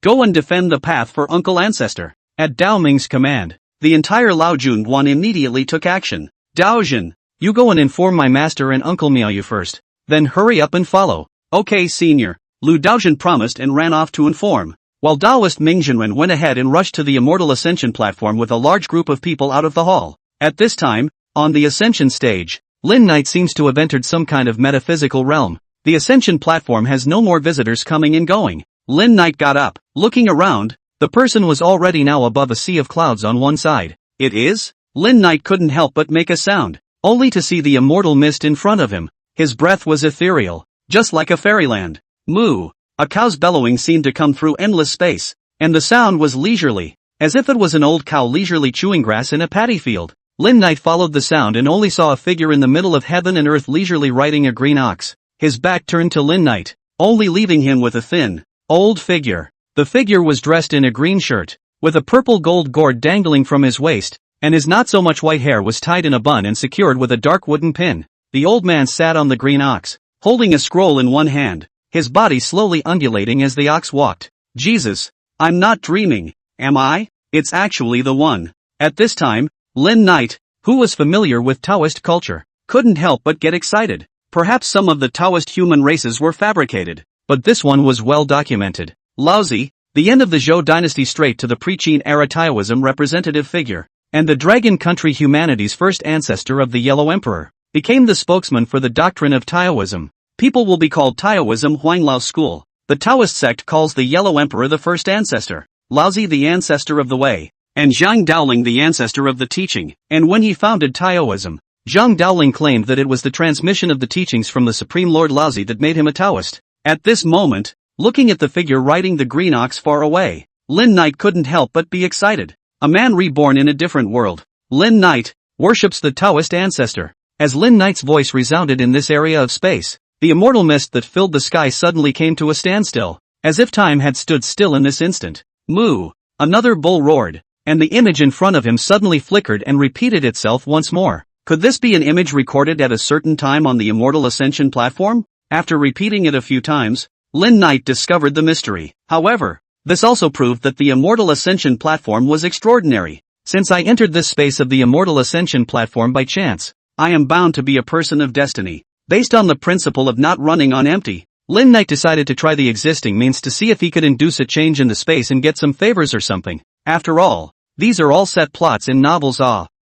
go and defend the path for Uncle Ancestor. At Dao Ming's command, the entire Lao Junguan immediately took action. Dao Jin, you go and inform my master and Uncle Miaoyu first, then hurry up and follow. Okay, senior. Lu Daojin promised and ran off to inform, while Taoist Ming Jinren went ahead and rushed to the Immortal Ascension platform with a large group of people out of the hall. At this time, on the Ascension stage, Lin Knight seems to have entered some kind of metaphysical realm. The Ascension platform has no more visitors coming and going. Lin Knight got up, looking around. The person was already now above a sea of clouds on one side. It is? Lin Knight couldn't help but make a sound, only to see the immortal mist in front of him. His breath was ethereal, just like a fairyland. Moo! A cow's bellowing seemed to come through endless space, and the sound was leisurely, as if it was an old cow leisurely chewing grass in a paddy field. Lin Knight followed the sound and only saw a figure in the middle of heaven and earth leisurely riding a green ox. His back turned to Lin Knight, only leaving him with a thin, old figure. The figure was dressed in a green shirt, with a purple gold gourd dangling from his waist, and his not so much white hair was tied in a bun and secured with a dark wooden pin. The old man sat on the green ox, holding a scroll in one hand, his body slowly undulating as the ox walked. Jesus, I'm not dreaming, am I? It's actually the one. At this time, Lin Knight, who was familiar with Taoist culture, couldn't help but get excited. Perhaps some of the Taoist human races were fabricated, but this one was well documented. Laozi, the end of the Zhou dynasty straight to the pre-Qin era Taoism representative figure, and the Dragon Country humanity's first ancestor of the Yellow Emperor, became the spokesman for the doctrine of Taoism. People will be called Taoism Huanglao school. The Taoist sect calls the Yellow Emperor the first ancestor, Laozi the ancestor of the way, and Zhang Daoling the ancestor of the teaching. And when he founded Taoism, Zhang Daoling claimed that it was the transmission of the teachings from the Supreme Lord Laozi that made him a Taoist. At this moment, looking at the figure riding the green ox far away, Lin Knight couldn't help but be excited. A man reborn in a different world. Lin Knight worships the Taoist ancestor. As Lin Knight's voice resounded in this area of space, the immortal mist that filled the sky suddenly came to a standstill, as if time had stood still in this instant. Moo! Another bull roared, and the image in front of him suddenly flickered and repeated itself once more. Could this be an image recorded at a certain time on the Immortal Ascension platform? After repeating it a few times, Lin Knight discovered the mystery. However, this also proved that the Immortal Ascension platform was extraordinary. Since I entered this space of the Immortal Ascension platform by chance, I am bound to be a person of destiny. Based on the principle of not running on empty, Lin Knight decided to try the existing means to see if he could induce a change in the space and get some favors or something. After all, these are all set plots in novels.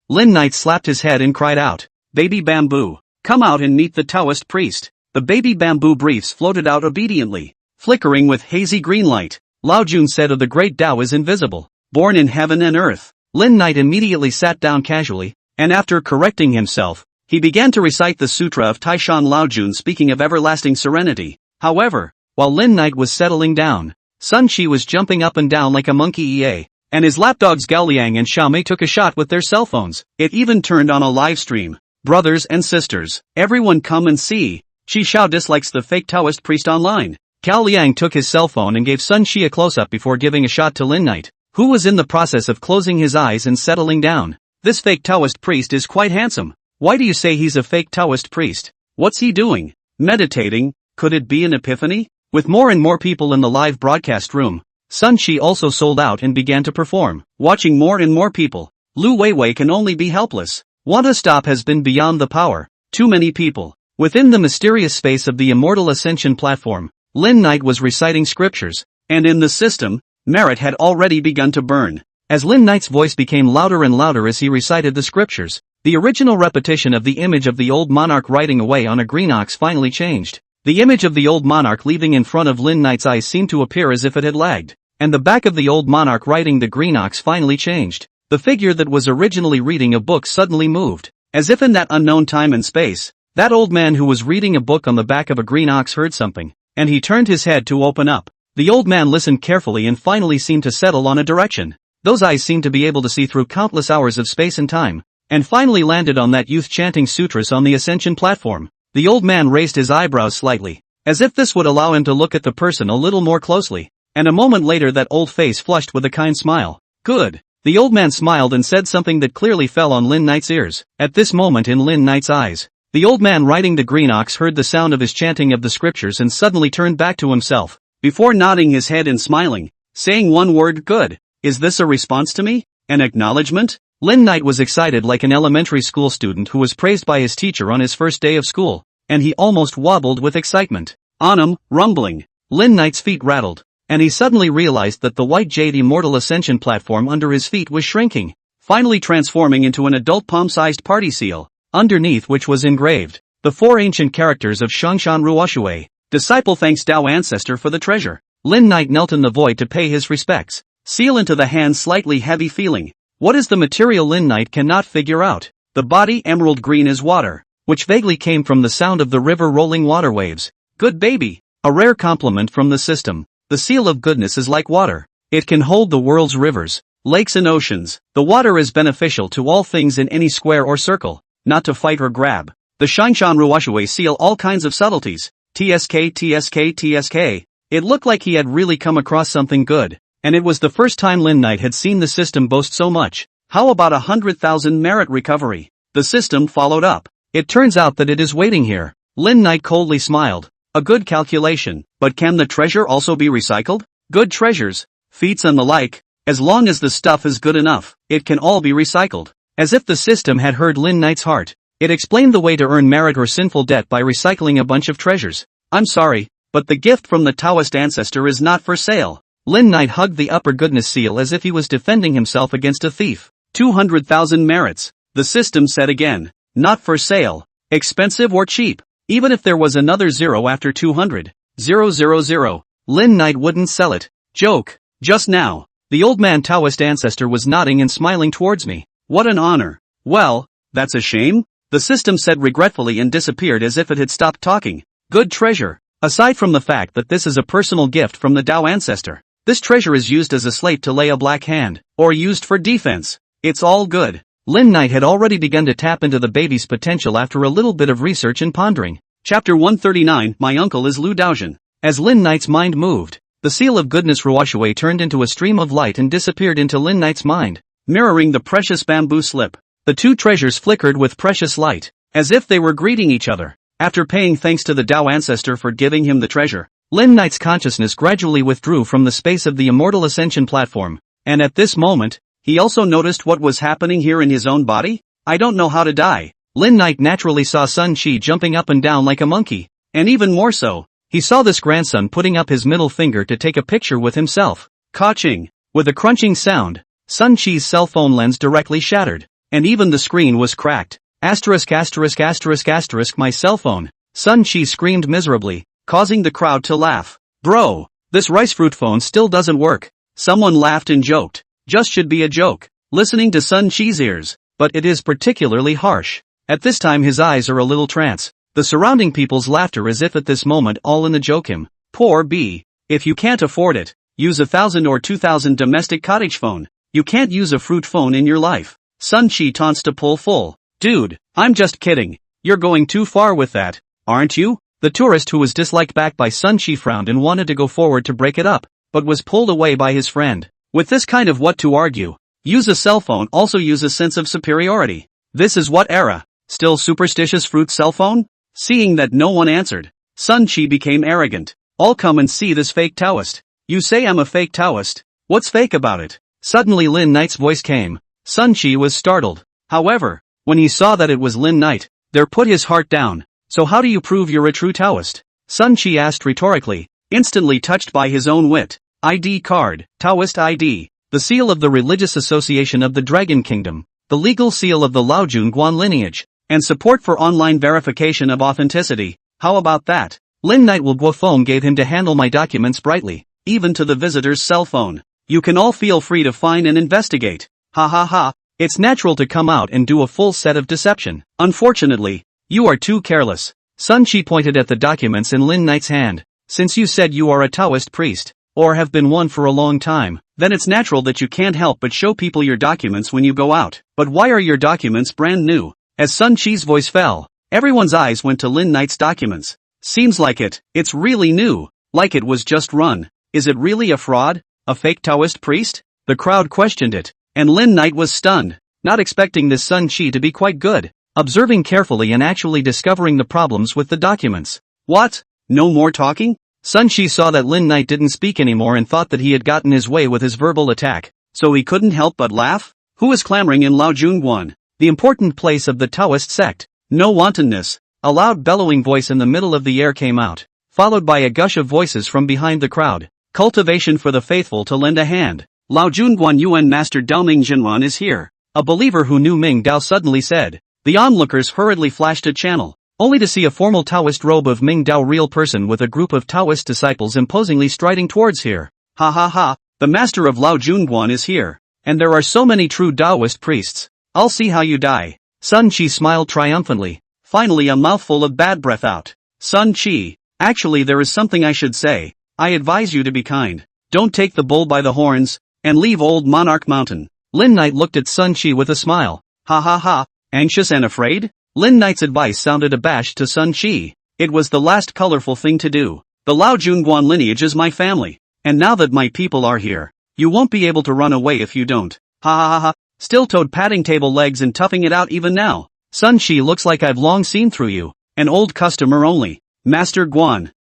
Lin Knight slapped his head and cried out, "Baby Bamboo, come out and meet the Taoist priest." The baby bamboo briefs floated out obediently, flickering with hazy green light. Lao Jun said of the great Tao is invisible, born in heaven and earth. Lin Knight immediately sat down casually, and after correcting himself, he began to recite the Sutra of Taishan Laojun, speaking of everlasting serenity. However, while Lin Knight was settling down, Sun Shi was jumping up and down like a monkey and his lapdogs Gao Liang and Xiao Mei took a shot with their cell phones. It even turned on a live stream. Brothers and sisters, everyone come and see. Qi Xiao dislikes the fake Taoist priest online. Gao Liang took his cell phone and gave Sun Shi a close-up before giving a shot to Lin Knight, who was in the process of closing his eyes and settling down. This fake Taoist priest is quite handsome. Why do you say he's a fake Taoist priest? What's he doing? Meditating? Could it be an epiphany? With more and more people in the live broadcast room, Sun Shi also sold out and began to perform. Watching more and more people, Lu Weiwei can only be helpless. Want to stop has been beyond the power. Too many people. Within the mysterious space of the Immortal Ascension platform, Lin Knight was reciting scriptures, and in the system, merit had already begun to burn. As Lin Knight's voice became louder and louder as he recited the scriptures, the original repetition of the image of the old monarch riding away on a green ox finally changed. The image of the old monarch leaving in front of Lin Knight's eyes seemed to appear as if it had lagged, and the back of the old monarch riding the green ox finally changed. The figure that was originally reading a book suddenly moved, as if in that unknown time and space. That old man who was reading a book on the back of a green ox heard something, and he turned his head to open up. The old man listened carefully and finally seemed to settle on a direction. Those eyes seemed to be able to see through countless hours of space and time, and finally landed on that youth chanting sutras on the Ascension platform. The old man raised his eyebrows slightly, as if this would allow him to look at the person a little more closely, and a moment later that old face flushed with a kind smile. Good. The old man smiled and said something that clearly fell on Lin Knight's ears. At this moment in Lin Knight's eyes, the old man riding the green ox heard the sound of his chanting of the scriptures and suddenly turned back to himself, before nodding his head and smiling, saying one word, good. Is this a response to me? An acknowledgement? Lin Knight was excited like an elementary school student who was praised by his teacher on his first day of school, and he almost wobbled with excitement. On him, rumbling. Lin Knight's feet rattled, and he suddenly realized that the white jade Immortal Ascension platform under his feet was shrinking, finally transforming into an adult palm-sized party seal, underneath which was engraved the 4 ancient characters of Shongshan Ruoshui. Disciple thanks Dao Ancestor for the treasure. Lin Knight knelt in the void to pay his respects. Seal into the hand, slightly heavy feeling. What is the material? Lin Knight cannot figure out. The body emerald green is water, which vaguely came from the sound of the river rolling water waves. Good baby. A rare compliment from the system. The seal of goodness is like water. It can hold the world's rivers, lakes and oceans. The water is beneficial to all things in any square or circle, not to fight or grab. The Shongshan Ruoshui seal all kinds of subtleties. TSK TSK TSK. It looked like he had really come across something good. And it was the first time Lin Knight had seen the system boast so much. How about 100,000 merit recovery? The system followed up. It turns out that it is waiting here. Lin Knight coldly smiled. A good calculation, but can the treasure also be recycled? Good treasures, feats and the like, as long as the stuff is good enough, it can all be recycled. As if the system had heard Lin Knight's heart, it explained the way to earn merit or sinful debt by recycling a bunch of treasures. I'm sorry, but the gift from the Taoist ancestor is not for sale. Lin Knight hugged the upper goodness seal as if he was defending himself against a thief. 200,000 merits, the system said again. Not for sale. Expensive or cheap. Even if there was another zero after 200. 000. Lin Knight wouldn't sell it. Joke. Just now, the old man Taoist ancestor was nodding and smiling towards me. What an honor. Well, that's a shame, the system said regretfully and disappeared as if it had stopped talking. Good treasure. Aside from the fact that this is a personal gift from the Dao ancestor, this treasure is used as a slate to lay a black hand, or used for defense. It's all good. Lin Knight had already begun to tap into the baby's potential after a little bit of research and pondering. Chapter 139, My uncle is Lu Daojian. As Lin Knight's mind moved, the seal of goodness Ruoshui turned into a stream of light and disappeared into Lin Knight's mind, mirroring the precious bamboo slip. The two treasures flickered with precious light, as if they were greeting each other. After paying thanks to the Dao ancestor for giving him the treasure, Lin Knight's consciousness gradually withdrew from the space of the Immortal Ascension platform, and at this moment, he also noticed what was happening here in his own body. I don't know how to die. Lin Knight naturally saw Sun Shi jumping up and down like a monkey, and even more so, he saw this grandson putting up his middle finger to take a picture with himself. Ka-ching. With a crunching sound, Sun Shi's cell phone lens directly shattered, and even the screen was cracked. Asterisk asterisk asterisk asterisk my cell phone. Sun Shi screamed miserably, causing the crowd to laugh. Bro, this rice fruit phone still doesn't work. Someone laughed and joked. Just should be a joke. Listening to Sun Shi's ears, but it is particularly harsh. At this time his eyes are a little trance. The surrounding people's laughter as if at this moment all in the joke him. Poor B. If you can't afford it, use 1,000 or 2,000 domestic cottage phone. You can't use a fruit phone in your life. Sun Chi taunts to pull full. Dude, I'm just kidding. You're going too far with that, aren't you? The tourist who was disliked back by Sun Chi frowned and wanted to go forward to break it up, but was pulled away by his friend. With this kind of what to argue? Use a cell phone, also use a sense of superiority. This is what era? Still superstitious fruit cell phone? Seeing that no one answered, Sun Chi became arrogant. All come and see this fake Taoist. You say I'm a fake Taoist? What's fake about it? Suddenly Lin Knight's voice came. Sun Chi was startled. However, when he saw that it was Lin Knight, there put his heart down. So how do you prove you're a true Taoist? Sun Chi asked rhetorically, instantly touched by his own wit. ID card, Taoist ID, the seal of the religious association of the Dragon Kingdom, the legal seal of the Laojun Guan lineage, and support for online verification of authenticity. How about that? Lin Knight will Guofeng gave him to handle my documents brightly, even to the visitor's cell phone. You can all feel free to find and investigate. Ha ha ha, it's natural to come out and do a full set of deception. Unfortunately, you are too careless. Sun Chi pointed at the documents in Lin Knight's hand. Since you said you are a Taoist priest, or have been one for a long time, then it's natural that you can't help but show people your documents when you go out. But why are your documents brand new? As Sun Chi's voice fell, everyone's eyes went to Lin Knight's documents. Seems like it's really new, like it was just run. Is it really a fraud? A fake Taoist priest? The crowd questioned it, and Lin Knight was stunned, not expecting this Sun Chi to be quite good, observing carefully and actually discovering the problems with the documents. What? No more talking? Sun Chi saw that Lin Knight didn't speak anymore and thought that he had gotten his way with his verbal attack, so he couldn't help but laugh. Who is clamoring in Laojun Guan, the important place of the Taoist sect? No wantonness. A loud bellowing voice in the middle of the air came out, followed by a gush of voices from behind the crowd. Cultivation for the faithful to lend a hand. Laojun Guan Yuan Master Dao Ming Jinwan is here. A believer who knew Ming Dao suddenly said. The onlookers hurriedly flashed a channel, only to see a formal Taoist robe of Ming Dao real person with a group of Taoist disciples imposingly striding towards here. Ha ha ha, the master of Laojun Guan is here, and there are so many true Taoist priests. I'll see how you die. Sun Chi smiled triumphantly. Finally a mouthful of bad breath out. Sun Chi, actually there is something I should say. I advise you to be kind. Don't take the bull by the horns, and leave old Monarch Mountain. Lin Knight looked at Sun Chi with a smile. Ha ha ha, anxious and afraid? Lin Knight's advice sounded abashed to Sun Chi. It was the last colorful thing to do. The Laojun Guan lineage is my family, and now that my people are here, you won't be able to run away if you don't. Ha ha ha ha, still-toed patting table legs and toughing it out even now. Sun Chi looks like I've long seen through you. An old customer only. Master Guan,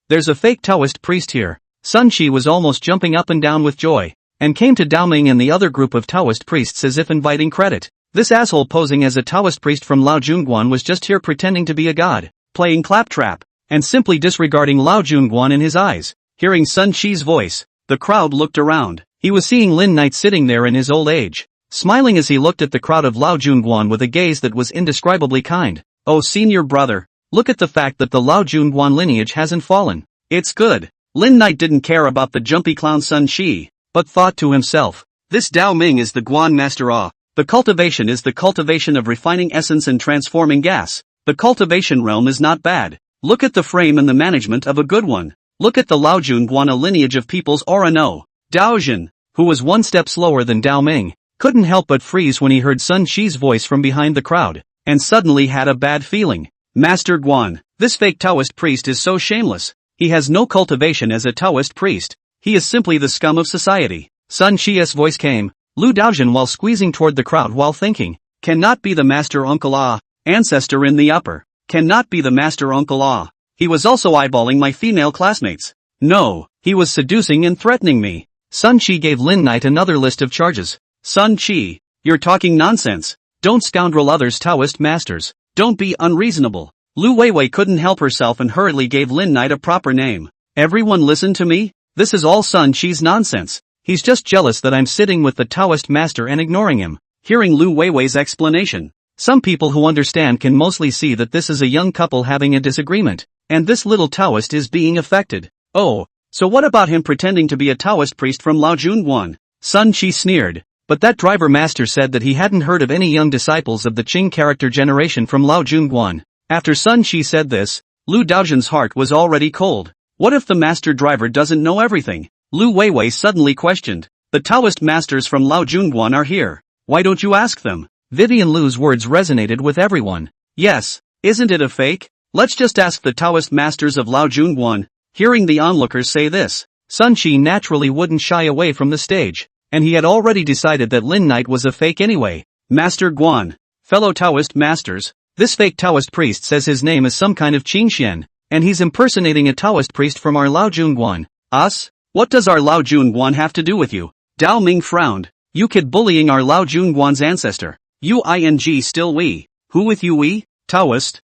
there's a fake Taoist priest here. Sun Chi was almost jumping up and down with joy, and came to Dao Ming and the other group of Taoist priests as if inviting credit. This asshole posing as a Taoist priest from Laojun Guan was just here pretending to be a god, playing claptrap, and simply disregarding Laojun Guan in his eyes. Hearing Sun Chi's voice, the crowd looked around. He was seeing Lin Knight sitting there in his old age, smiling as he looked at the crowd of Laojun Guan with a gaze that was indescribably kind. Oh senior brother, look at the fact that the Laojun Guan lineage hasn't fallen. It's good. Lin Knight didn't care about the jumpy clown Sun Chi, but thought to himself, this Dao Ming is the Guan master Ah. The cultivation is the cultivation of refining essence and transforming gas. The cultivation realm is not bad. Look at the frame and the management of a good one. Look at the Laojun Guan, a lineage of peoples aura no. Daojin, who was one step slower than Dao Ming, couldn't help but freeze when he heard Sun Chi's voice from behind the crowd, and suddenly had a bad feeling. Master Guan, this fake Taoist priest is so shameless. He has no cultivation as a Taoist priest. He is simply the scum of society. Sun Chi's voice came. Lu Daojin while squeezing toward the crowd while thinking, cannot be the master uncle Ah, ancestor in the upper, cannot be the master uncle Ah. He was also eyeballing my female classmates. No, he was seducing and threatening me. Sun Chi gave Lin Knight another list of charges. Sun Chi, you're talking nonsense. Don't scoundrel others Taoist masters. Don't be unreasonable. Lu Weiwei couldn't help herself and hurriedly gave Lin Knight a proper name. Everyone listen to me? This is all Sun Chi's nonsense. He's just jealous that I'm sitting with the Taoist master and ignoring him. Hearing Lu Weiwei's explanation, some people who understand can mostly see that this is a young couple having a disagreement, and this little Taoist is being affected. Oh, so what about him pretending to be a Taoist priest from Laojun Guan? Sun Chi sneered. But that driver master said that he hadn't heard of any young disciples of the Qing character generation from Lao Junguan. After Sun Shi said this, Lu Daojian's heart was already cold. What if the master driver doesn't know everything? Lu Weiwei suddenly questioned. The Taoist masters from Lao Junguan are here. Why don't you ask them? Vivian Lu's words resonated with everyone. Yes, isn't it a fake? Let's just ask the Taoist masters of Lao Junguan. Hearing the onlookers say this, Sun Shi naturally wouldn't shy away from the stage. And he had already decided that Lin Knight was a fake anyway. Master Guan. Fellow Taoist masters, this fake Taoist priest says his name is some kind of Qing Xian, and he's impersonating a Taoist priest from our Lao Junguan. Us? What does our Lao Junguan have to do with you? Dao Ming frowned. You kid bullying our Lao Junguan's ancestor. Uing still we. Who with you we? Taoist.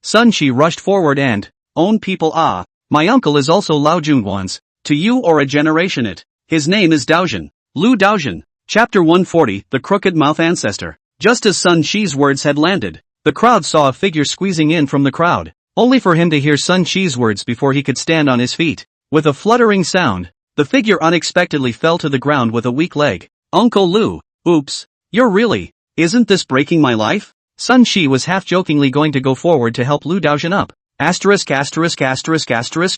Sun Shi rushed forward and, own people my uncle is also Lao Junguan's. To you or a generation it. His name is Daojian. Lu Daojian. Chapter 140, The Crooked Mouth Ancestor. Just as Sun Shi's words had landed, the crowd saw a figure squeezing in from the crowd, only for him to hear Sun Shi's words before he could stand on his feet. With a fluttering sound, the figure unexpectedly fell to the ground with a weak leg. Uncle Lu, oops, you're really, isn't this breaking my life? Sun Shi was half-jokingly going to go forward to help Lu Daojian up. Asterisk,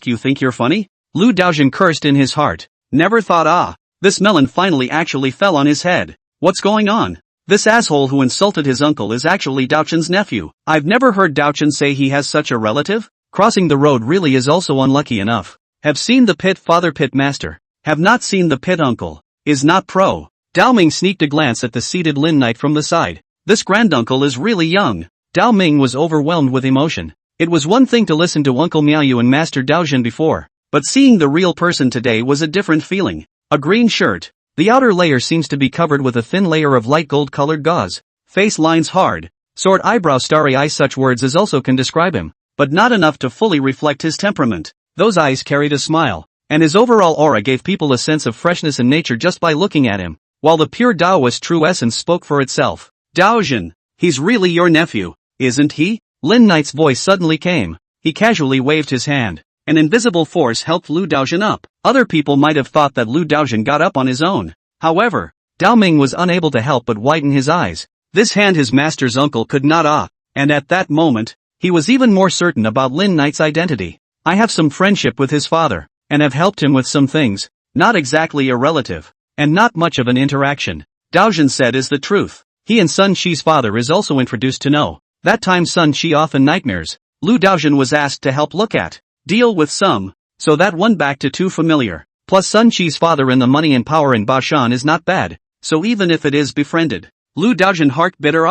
you think you're funny? Lu Daojian cursed in his heart. Never thought this melon finally actually fell on his head. What's going on? This asshole who insulted his uncle is actually Daojian's nephew. I've never heard Daojian say he has such a relative. Crossing the road really is also unlucky enough. Have seen the pit father pit master. Have not seen the pit uncle. Is not pro. Dao Ming sneaked a glance at the seated Lin Knight from the side. This granduncle is really young. Dao Ming was overwhelmed with emotion. It was one thing to listen to Uncle Miaoyu and Master Daojian before, but seeing the real person today was a different feeling. A green shirt. The outer layer seems to be covered with a thin layer of light gold-colored gauze. Face lines hard. Sword eyebrow starry eyes. Such words as also can describe him, but not enough to fully reflect his temperament. Those eyes carried a smile, and his overall aura gave people a sense of freshness and nature just by looking at him, while the pure Taoist true essence spoke for itself. Daojian, he's really your nephew, isn't he? Lin Knight's voice suddenly came. He casually waved his hand. An invisible force helped Lu Daojian up. Other people might have thought that Lu Daojian got up on his own. However, Dao Ming was unable to help but widen his eyes. This hand his master's uncle could not and at that moment, he was even more certain about Lin Knight's identity. I have some friendship with his father, and have helped him with some things, not exactly a relative, and not much of an interaction. Daojian said is the truth. He and Sun Shi's father is also introduced to know. That time Sun Shi often nightmares. Lu Daojian was asked to help look at, deal with some, so that one back to too familiar. Plus Sun Shi's father and the money and power in Bashan is not bad, so even if it is befriended. Lu Daojian heart bitter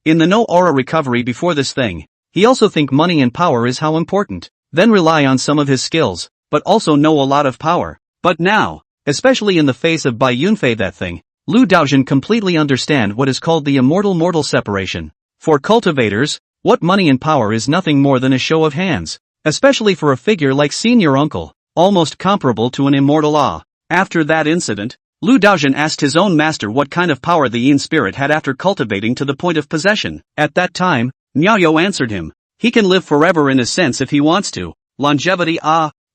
in the no aura recovery before this thing. He also think money and power is how important, then rely on some of his skills, but also know a lot of power. But now, especially in the face of Bai Yunfei that thing, Lu Daojian completely understand what is called the immortal-mortal separation. For cultivators, what money and power is nothing more than a show of hands, especially for a figure like Senior Uncle, almost comparable to an immortal After that incident, Lu Daojian asked his own master what kind of power the Yin spirit had after cultivating to the point of possession. At that time, Miaoyu answered him. He can live forever in a sense if he wants to. Longevity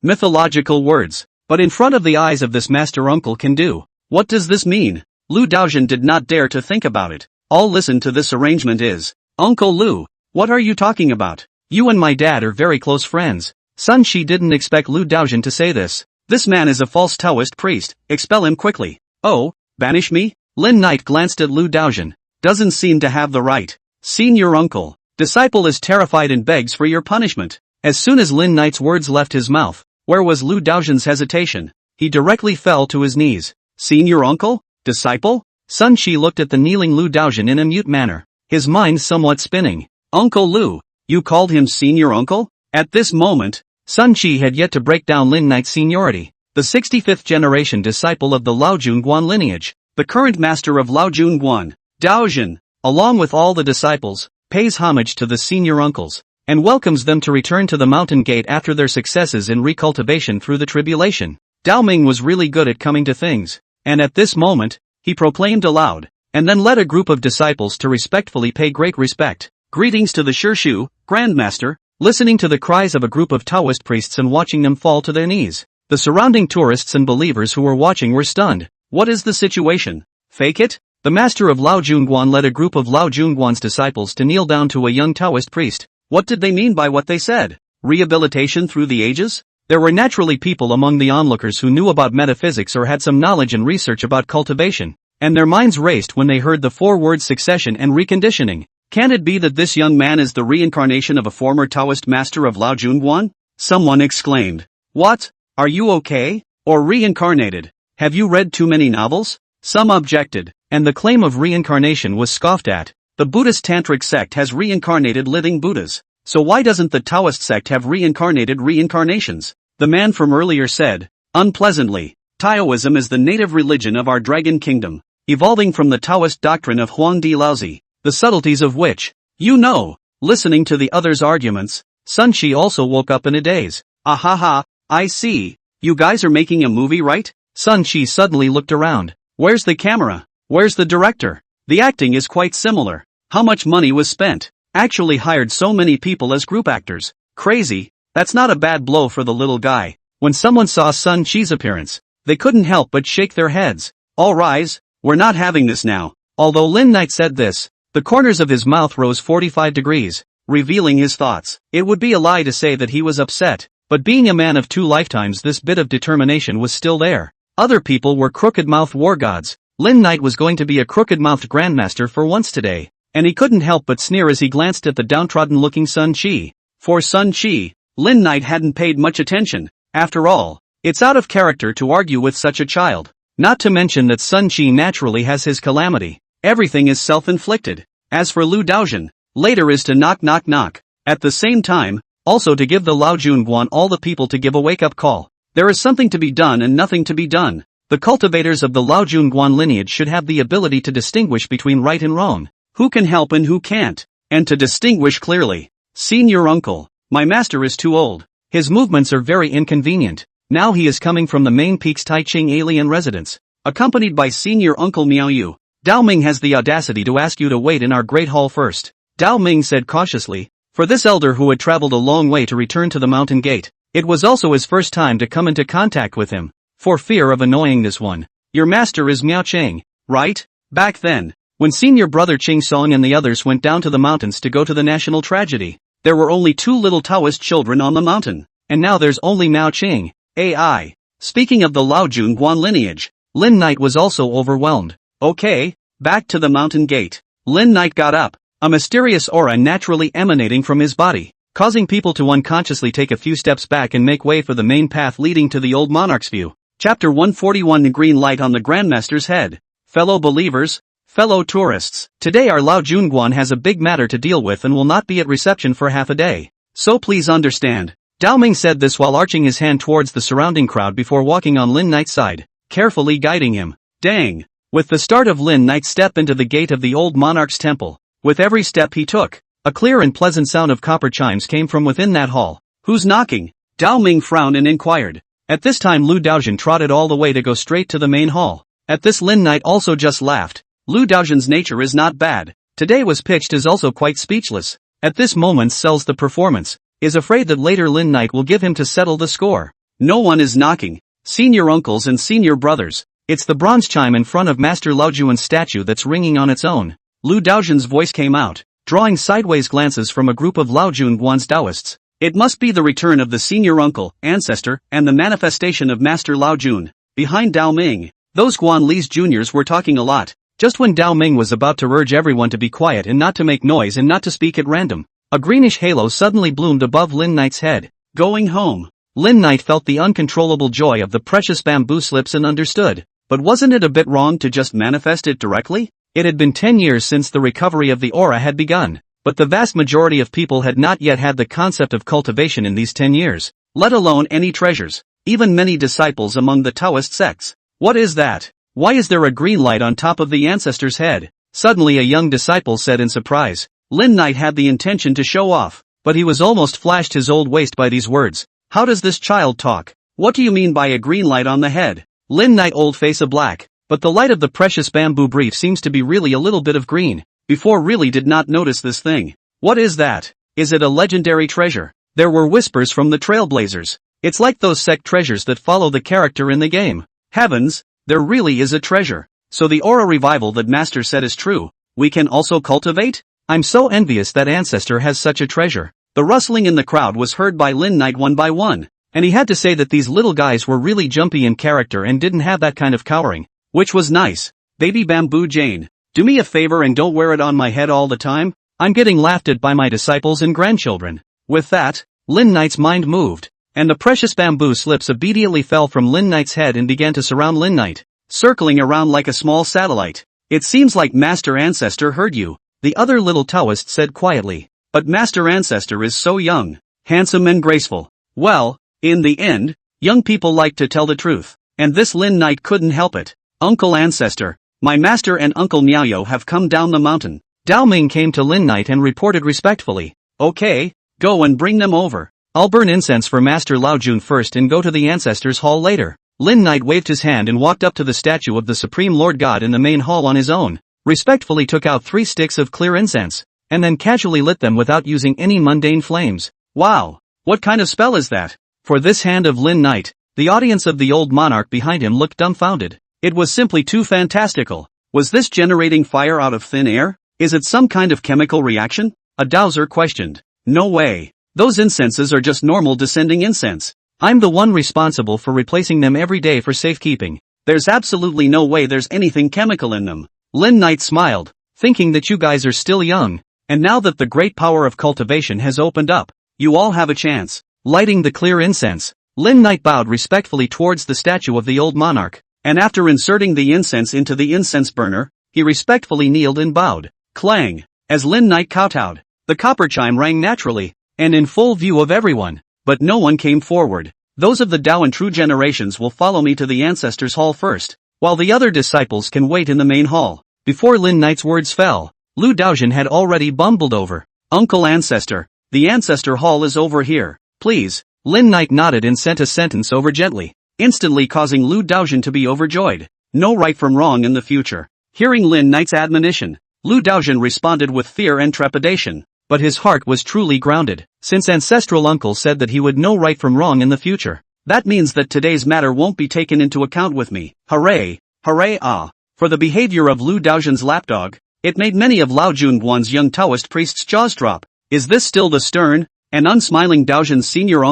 mythological words. But in front of the eyes of this master uncle can do. What does this mean? Lu Daojian did not dare to think about it. All listen to this arrangement is. Uncle Lu, what are you talking about? You and my dad are very close friends. Sun Shi didn't expect Lu Daojian to say this. This man is a false Taoist priest, expel him quickly. Oh, banish me? Lin Knight glanced at Lu Daojian. Doesn't seem to have the right. Senior Uncle. Disciple is terrified and begs for your punishment. As soon as Lin Knight's words left his mouth, where was Lu Daojian's hesitation? He directly fell to his knees. Senior Uncle? Disciple? Sun Shi looked at the kneeling Lu Daojian in a mute manner, his mind somewhat spinning. Uncle Lu, you called him Senior Uncle? At this moment, Sun Shi had yet to break down Lin Knight's seniority, the 65th generation disciple of the Lao Junguan lineage, the current master of Lao Junguan, Daojian, along with all the disciples, pays homage to the senior uncles, and welcomes them to return to the mountain gate after their successes in recultivation through the tribulation. Dao Ming was really good at coming to things, and at this moment, he proclaimed aloud, and then led a group of disciples to respectfully pay great respect. Greetings to the Shirshu, Grandmaster. Listening to the cries of a group of Taoist priests and watching them fall to their knees, the surrounding tourists and believers who were watching were stunned. What is the situation? Fake it? The master of Lao Junguan led a group of Lao Junguan's disciples to kneel down to a young Taoist priest. What did they mean by what they said? Rehabilitation through the ages? There were naturally people among the onlookers who knew about metaphysics or had some knowledge and research about cultivation, and their minds raced when they heard the four words succession and reconditioning. Can it be that this young man is the reincarnation of a former Taoist master of Lao Junguan? Someone exclaimed. What? Are you okay? Or reincarnated? Have you read too many novels? Some objected, and the claim of reincarnation was scoffed at. The Buddhist Tantric sect has reincarnated living Buddhas. So why doesn't the Taoist sect have reincarnated reincarnations? The man from earlier said, unpleasantly, Taoism is the native religion of our dragon kingdom, evolving from the Taoist doctrine of Huang Di Laozi, the subtleties of which, you know. Listening to the others' arguments, Sun Shi also woke up in a daze. Ahaha, I see. You guys are making a movie, right? Sun Shi suddenly looked around. Where's the camera? Where's the director? The acting is quite similar. How much money was spent? Actually hired so many people as group actors. Crazy. That's not a bad blow for the little guy. When someone saw Sun Shi's appearance, they couldn't help but shake their heads. All rise, we're not having this now. Although Lin Knight said this, the corners of his mouth rose 45 degrees, revealing his thoughts. It would be a lie to say that he was upset, but being a man of 2 lifetimes, this bit of determination was still there. Other people were crooked-mouthed war gods. Lin Knight was going to be a crooked-mouthed grandmaster for once today, and he couldn't help but sneer as he glanced at the downtrodden-looking Sun Shi. For Sun Shi, Lin Knight hadn't paid much attention. After all, it's out of character to argue with such a child. Not to mention that Sun Shi naturally has his calamity. Everything is self-inflicted. As for Lu Daojian, later is to knock knock knock. At the same time, also to give the Lao Junguan all the people to give a wake-up call. There is something to be done and nothing to be done. The cultivators of the Lao Junguan lineage should have the ability to distinguish between right and wrong, who can help and who can't, and to distinguish clearly. Senior uncle, my master is too old. His movements are very inconvenient. Now he is coming from the main peak's Taiching alien residence, accompanied by senior uncle Miao Yu. Dao Ming has the audacity to ask you to wait in our great hall first, Dao Ming said cautiously. For this elder who had traveled a long way to return to the mountain gate, it was also his first time to come into contact with him, for fear of annoying this one. Your master is Miao Cheng, right? Back then, when senior brother Ching Song and the others went down to the mountains to go to the national tragedy, there were only 2 little Taoist children on the mountain. And now there's only Miao Cheng. AI. Speaking of the Lao Junguan lineage, Lin Knight was also overwhelmed. Okay, back to the mountain gate. Lin Knight got up, a mysterious aura naturally emanating from his body, causing people to unconsciously take a few steps back and make way for the main path leading to the old monarch's view. Chapter 141. The green light on the Grandmaster's head. Fellow believers, fellow tourists, today our Lao Junguan has a big matter to deal with and will not be at reception for half a day. So please understand. Dao Ming said this while arching his hand towards the surrounding crowd before walking on Lin Knight's side, carefully guiding him. Dang! With the start of Lin Knight's step into the gate of the old monarch's temple, with every step he took, a clear and pleasant sound of copper chimes came from within that hall. Who's knocking? Dao Ming frowned and inquired. At this time Lu Daojian trotted all the way to go straight to the main hall. At this Lin Knight also just laughed. Lu Daojian's nature is not bad. Today was pitched is also quite speechless. At this moment sells the performance. Is afraid that later Lin Knight will give him to settle the score. No one is knocking. Senior uncles and senior brothers. It's the bronze chime in front of Master Lao Juan's statue that's ringing on its own. Lu Daojian's voice came out, drawing sideways glances from a group of Lao Junguan's Taoists. It must be the return of the senior uncle, ancestor, and the manifestation of Master Lao Jun. Behind Dao Ming, those Guan Li's juniors were talking a lot. Just when Dao Ming was about to urge everyone to be quiet and not to make noise and not to speak at random, a greenish halo suddenly bloomed above Lin Knight's head. Going home. Lin Knight felt the uncontrollable joy of the precious bamboo slips and understood. But wasn't it a bit wrong to just manifest it directly? It had been 10 years since the recovery of the aura had begun, but the vast majority of people had not yet had the concept of cultivation in these 10 years, let alone any treasures, even many disciples among the Taoist sects. What is that? Why is there a green light on top of the ancestor's head? Suddenly a young disciple said in surprise. Lin Knight had the intention to show off, but he was almost flashed his old waist by these words. How does this child talk? What do you mean by a green light on the head? Lin Knight old face a black, but the light of the precious bamboo brief seems to be really a little bit of green. Before really did not notice this thing. What is that? Is it a legendary treasure? There were whispers from the trailblazers. It's like those sect treasures that follow the character in the game. Heavens, there really is a treasure. So the aura revival that Master said is true. We can also cultivate? I'm so envious that ancestor has such a treasure. The rustling in the crowd was heard by Lin Knight one by one, and he had to say that these little guys were really jumpy in character and didn't have that kind of cowering, which was nice. Baby Bamboo Jane, do me a favor and don't wear it on my head all the time. I'm getting laughed at by my disciples and grandchildren. With that, Lin Knight's mind moved, and the precious bamboo slips immediately fell from Lin Knight's head and began to surround Lin Knight, circling around like a small satellite. It seems like Master Ancestor heard you, the other little Taoist said quietly. But Master Ancestor is so young, handsome and graceful. Well, in the end, young people like to tell the truth, and this Lin Knight couldn't help it. Uncle Ancestor, my master and Uncle Miaoyo have come down the mountain. Dao Ming came to Lin Knight and reported respectfully. Okay, go and bring them over. I'll burn incense for Master Lao Jun first and go to the Ancestors' Hall later. Lin Knight waved his hand and walked up to the statue of the Supreme Lord God in the main hall on his own, respectfully took out 3 sticks of clear incense, and then casually lit them without using any mundane flames. Wow, what kind of spell is that? For this hand of Lin Knight, the audience of the old monarch behind him looked dumbfounded. It was simply too fantastical. Was this generating fire out of thin air? Is it some kind of chemical reaction? A dowser questioned. No way. Those incenses are just normal descending incense. I'm the one responsible for replacing them every day for safekeeping. There's absolutely no way there's anything chemical in them. Lin Knight smiled, thinking that you guys are still young, and now that the great power of cultivation has opened up, you all have a chance. Lighting the clear incense, Lin Knight bowed respectfully towards the statue of the old monarch, and after inserting the incense into the incense burner, he respectfully kneeled and bowed. Clang! As Lin Knight kowtowed, the copper chime rang naturally, and in full view of everyone, but no one came forward. Those of the Dao and true generations will follow me to the Ancestors' Hall first, while the other disciples can wait in the main hall. Before Lin Knight's words fell, Lu Daojin had already bumbled over. Uncle Ancestor, the Ancestor Hall is over here, please. Lin Knight nodded and sent a sentence over gently, instantly causing Lu Daojin to be overjoyed. No right from wrong in the future. Hearing Lin Knight's admonition, Lu Daojin responded with fear and trepidation, but his heart was truly grounded, since ancestral uncle said that he would know right from wrong in the future. That means that today's matter won't be taken into account with me. Hooray! Hooray ah! For the behavior of Lu Daojin's lapdog, it made many of Lao Junguan's young Taoist priests' jaws drop. Is this still the stern and unsmiling Daojin's senior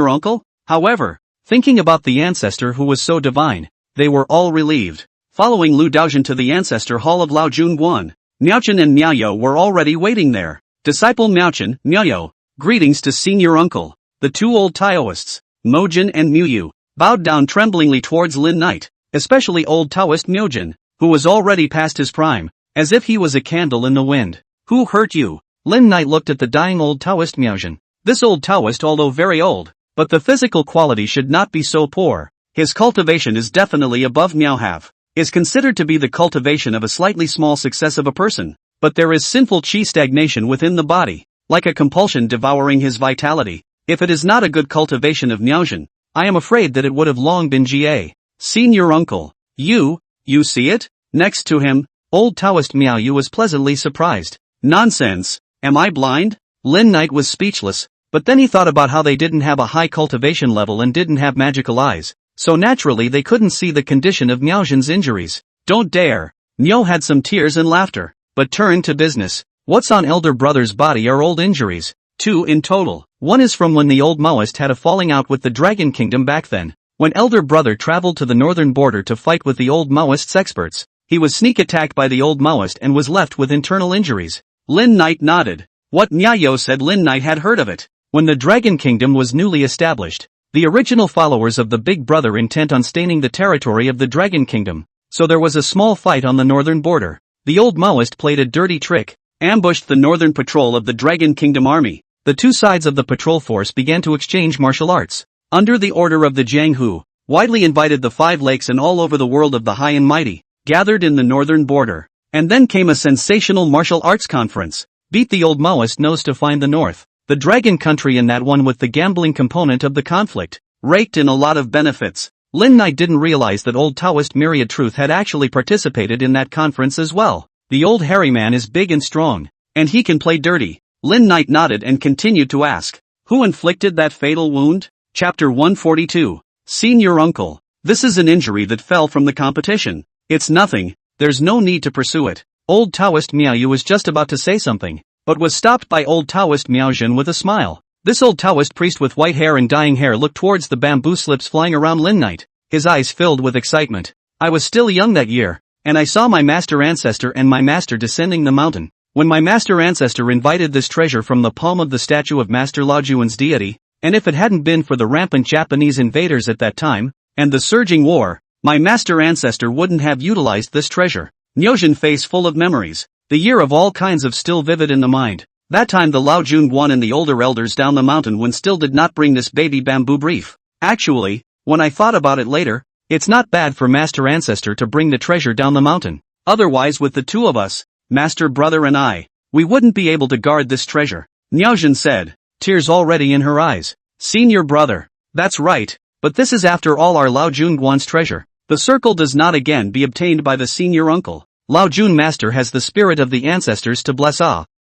uncle? However, thinking about the ancestor who was so divine, they were all relieved. Following Lu Daojin to the Ancestor Hall of Lao Junguan, Miaochen and Miaoyo were already waiting there. Disciple Miaochen, Miaoyo, greetings to senior uncle. The 2 old Taoists, Mojin and Muyu, bowed down tremblingly towards Lin Knight, especially old Taoist Miojin, who was already past his prime, as if he was a candle in the wind. Who hurt you? Lin Knight looked at the dying old Taoist Miaojin. This old Taoist, although very old, but the physical quality should not be so poor. His cultivation is definitely above Miaohav. Is considered to be the cultivation of a slightly small success of a person, but there is sinful qi stagnation within the body, like a compulsion devouring his vitality. If it is not a good cultivation of Miaojin, I am afraid that it would have long been Ga. Senior uncle, you see it? Next to him, old Taoist Miaoyu was pleasantly surprised. Nonsense, am I blind? Lin Knight was speechless, but then he thought about how they didn't have a high cultivation level and didn't have magical eyes. So naturally they couldn't see the condition of Miaojin's injuries. Don't dare. Miao had some tears and laughter, but turned to business. What's on elder brother's body are old injuries. 2 in total. One is from when the old Maoist had a falling out with the Dragon Kingdom back then. When elder brother traveled to the northern border to fight with the old Maoist's experts, he was sneak attacked by the old Maoist and was left with internal injuries. Lin Knight nodded. What Miaoyo said Lin Knight had heard of it. When the Dragon Kingdom was newly established, the original followers of the Big Brother intent on staining the territory of the Dragon Kingdom, so there was a small fight on the northern border. The old Maoist played a dirty trick, ambushed the northern patrol of the Dragon Kingdom army. The 2 sides of the patrol force began to exchange martial arts. Under the order of the Jiang Hu, widely invited the 5 lakes and all over the world of the high and mighty, gathered in the northern border. And then came a sensational martial arts conference. Beat the old Maoist nose to find the north. The dragon country in that one with the gambling component of the conflict, raked in a lot of benefits. Lin Knight didn't realize that old Taoist Myriad Truth had actually participated in that conference as well. The old hairy man is big and strong, and he can play dirty. Lin Knight nodded and continued to ask, who inflicted that fatal wound? Chapter 142. Senior uncle. This is an injury that fell from the competition. It's nothing, there's no need to pursue it. Old Taoist Miaoyu was just about to say something, but was stopped by old Taoist Miaojin with a smile. This old Taoist priest with white hair and dying hair looked towards the bamboo slips flying around Lin Knight, his eyes filled with excitement. I was still young that year, and I saw my master ancestor and my master descending the mountain. When my master ancestor invited this treasure from the palm of the statue of Master Lao Juan's deity, and if it hadn't been for the rampant Japanese invaders at that time, and the surging war, my master ancestor wouldn't have utilized this treasure. Miaojin face full of memories, the year of all kinds of still vivid in the mind. That time the Lao Junguan and the older elders down the mountain when still did not bring this baby bamboo brief. Actually, when I thought about it later, it's not bad for Master Ancestor to bring the treasure down the mountain. Otherwise with the two of us, Master Brother and I, we wouldn't be able to guard this treasure. Miaojin said, tears already in her eyes. Senior brother. That's right, but this is after all our Lao Junguan's treasure. The circle does not again be obtained by the senior uncle. Lao Jun Master has the spirit of the ancestors to bless.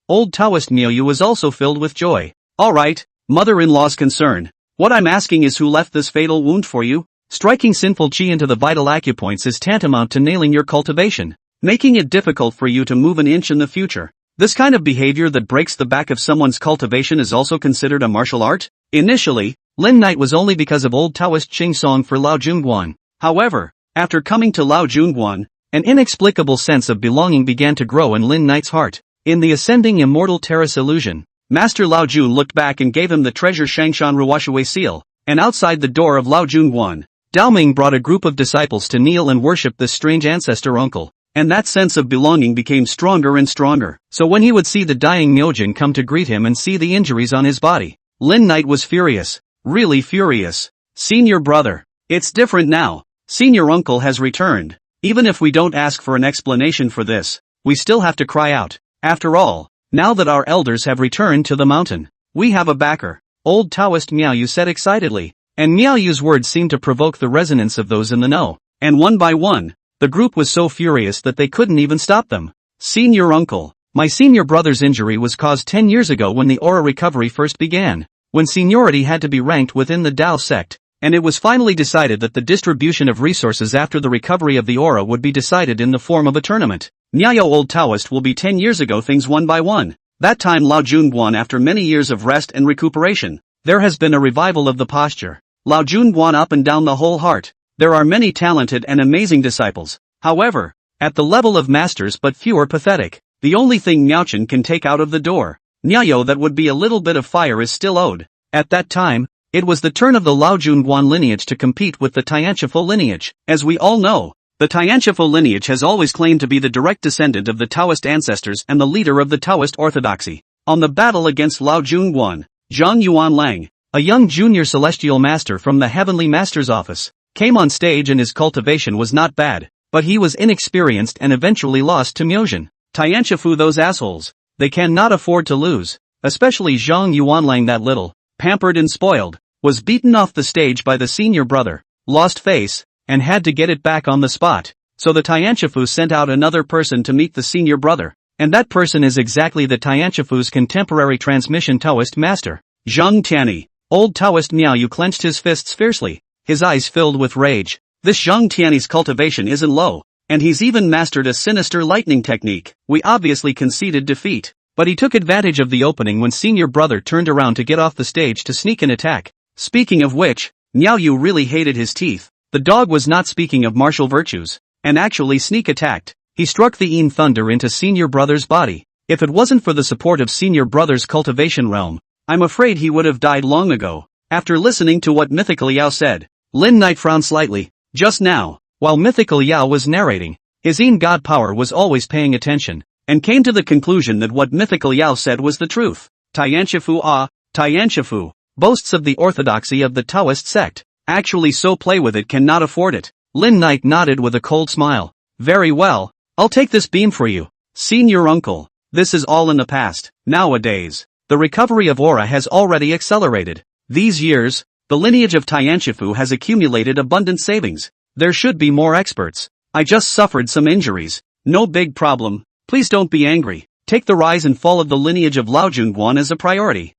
Old Taoist Miaoyu was also filled with joy. Alright, mother-in-law's concern. What I'm asking is who left this fatal wound for you? Striking sinful chi into the vital acupoints is tantamount to nailing your cultivation, making it difficult for you to move an inch in the future. This kind of behavior that breaks the back of someone's cultivation is also considered a martial art? Initially, Lin Knight was only because of old Taoist Ching Song for Lao Junguan. However, after coming to Lao Junguan, an inexplicable sense of belonging began to grow in Lin Knight's heart. In the ascending immortal terrace illusion, Master Lao Jun looked back and gave him the treasure Shangshan Ruwashui seal, and outside the door of Lao Junguan, Dao Ming brought a group of disciples to kneel and worship this strange ancestor uncle, and that sense of belonging became stronger and stronger. So when he would see the dying Miaojin come to greet him and see the injuries on his body, Lin Knight was furious, really furious. Senior brother, it's different now. Senior uncle has returned. Even if we don't ask for an explanation for this, we still have to cry out. After all, now that our elders have returned to the mountain, we have a backer. Old Taoist Miaoyu said excitedly, and Miaoyu's words seemed to provoke the resonance of those in the know. And one by one, the group was so furious that they couldn't even stop them. Senior uncle, my senior brother's injury was caused 10 years ago when the aura recovery first began, when seniority had to be ranked within the Dao sect, and it was finally decided that the distribution of resources after the recovery of the aura would be decided in the form of a tournament. Nyayo Old Taoist will be 10 years ago things one by one. That time Lao Junguan after many years of rest and recuperation, there has been a revival of the posture. Lao Junguan up and down the whole heart. There are many talented and amazing disciples. However, at the level of masters but fewer pathetic. The only thing Miaochin can take out of the door, Nyayo that would be a little bit of fire is still owed. At that time, it was the turn of the Lao Junguan lineage to compete with the Tianqifu lineage. As we all know, the Tianqifu lineage has always claimed to be the direct descendant of the Taoist ancestors and the leader of the Taoist orthodoxy. On the battle against Lao Junguan, Zhang Yuanlang, a young junior celestial master from the Heavenly Master's office, came on stage and his cultivation was not bad, but he was inexperienced and eventually lost to Miaojin. Tianqifu those assholes, they cannot afford to lose, especially Zhang Yuanlang that little, pampered and spoiled, was beaten off the stage by the senior brother, lost face, and had to get it back on the spot. So the Tianqifu sent out another person to meet the senior brother, and that person is exactly the Tianqifu's contemporary transmission Taoist master, Zhang Tianyi. Old Taoist Miaoyu clenched his fists fiercely, his eyes filled with rage. This Zhang Tianyi's cultivation isn't low, and he's even mastered a sinister lightning technique. We obviously conceded defeat, but he took advantage of the opening when senior brother turned around to get off the stage to sneak an attack. Speaking of which, Miaoyu really hated his teeth. The dog was not speaking of martial virtues, and actually sneak attacked. He struck the Yin thunder into senior brother's body. If it wasn't for the support of senior brother's cultivation realm, I'm afraid he would have died long ago. After listening to what Mythical Yao said, Lin Knight frowned slightly. Just now, while Mythical Yao was narrating, his Yin God power was always paying attention, and came to the conclusion that what Mythical Yao said was the truth. Tianqifu boasts of the orthodoxy of the Taoist sect. Actually so play with it cannot afford it. Lin Knight nodded with a cold smile. Very well, I'll take this beam for you. Senior uncle, this is all in the past. Nowadays, the recovery of aura has already accelerated. These years, the lineage of Tianqifu has accumulated abundant savings. There should be more experts. I just suffered some injuries. No big problem. Please don't be angry. Take the rise and fall of the lineage of Lao Junguan as a priority.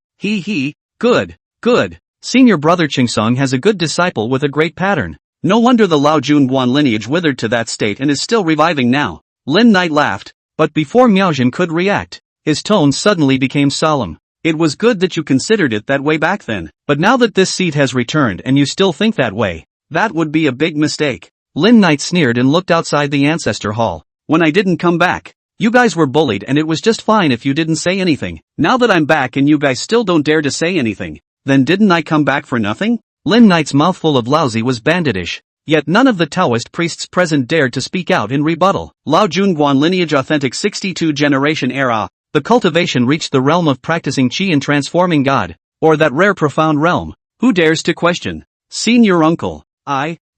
Good. Senior brother Qingsong has a good disciple with a great pattern. No wonder the Lao Junguan lineage withered to that state and is still reviving now. Lin Knight laughed, but before Miaojin could react, his tone suddenly became solemn. It was good that you considered it that way back then, but now that this seed has returned and you still think that way, that would be a big mistake. Lin Knight sneered and looked outside the ancestor hall. When I didn't come back, you guys were bullied and it was just fine if you didn't say anything. Now that I'm back and you guys still don't dare to say anything, then didn't I come back for nothing? Lin Knight's mouthful of lousy was bandidish. Yet none of the Taoist priests present dared to speak out in rebuttal. Lao Junguan lineage authentic 62 generation era. The cultivation reached the realm of practicing Qi and transforming God, or that rare profound realm. Who dares to question? Senior uncle.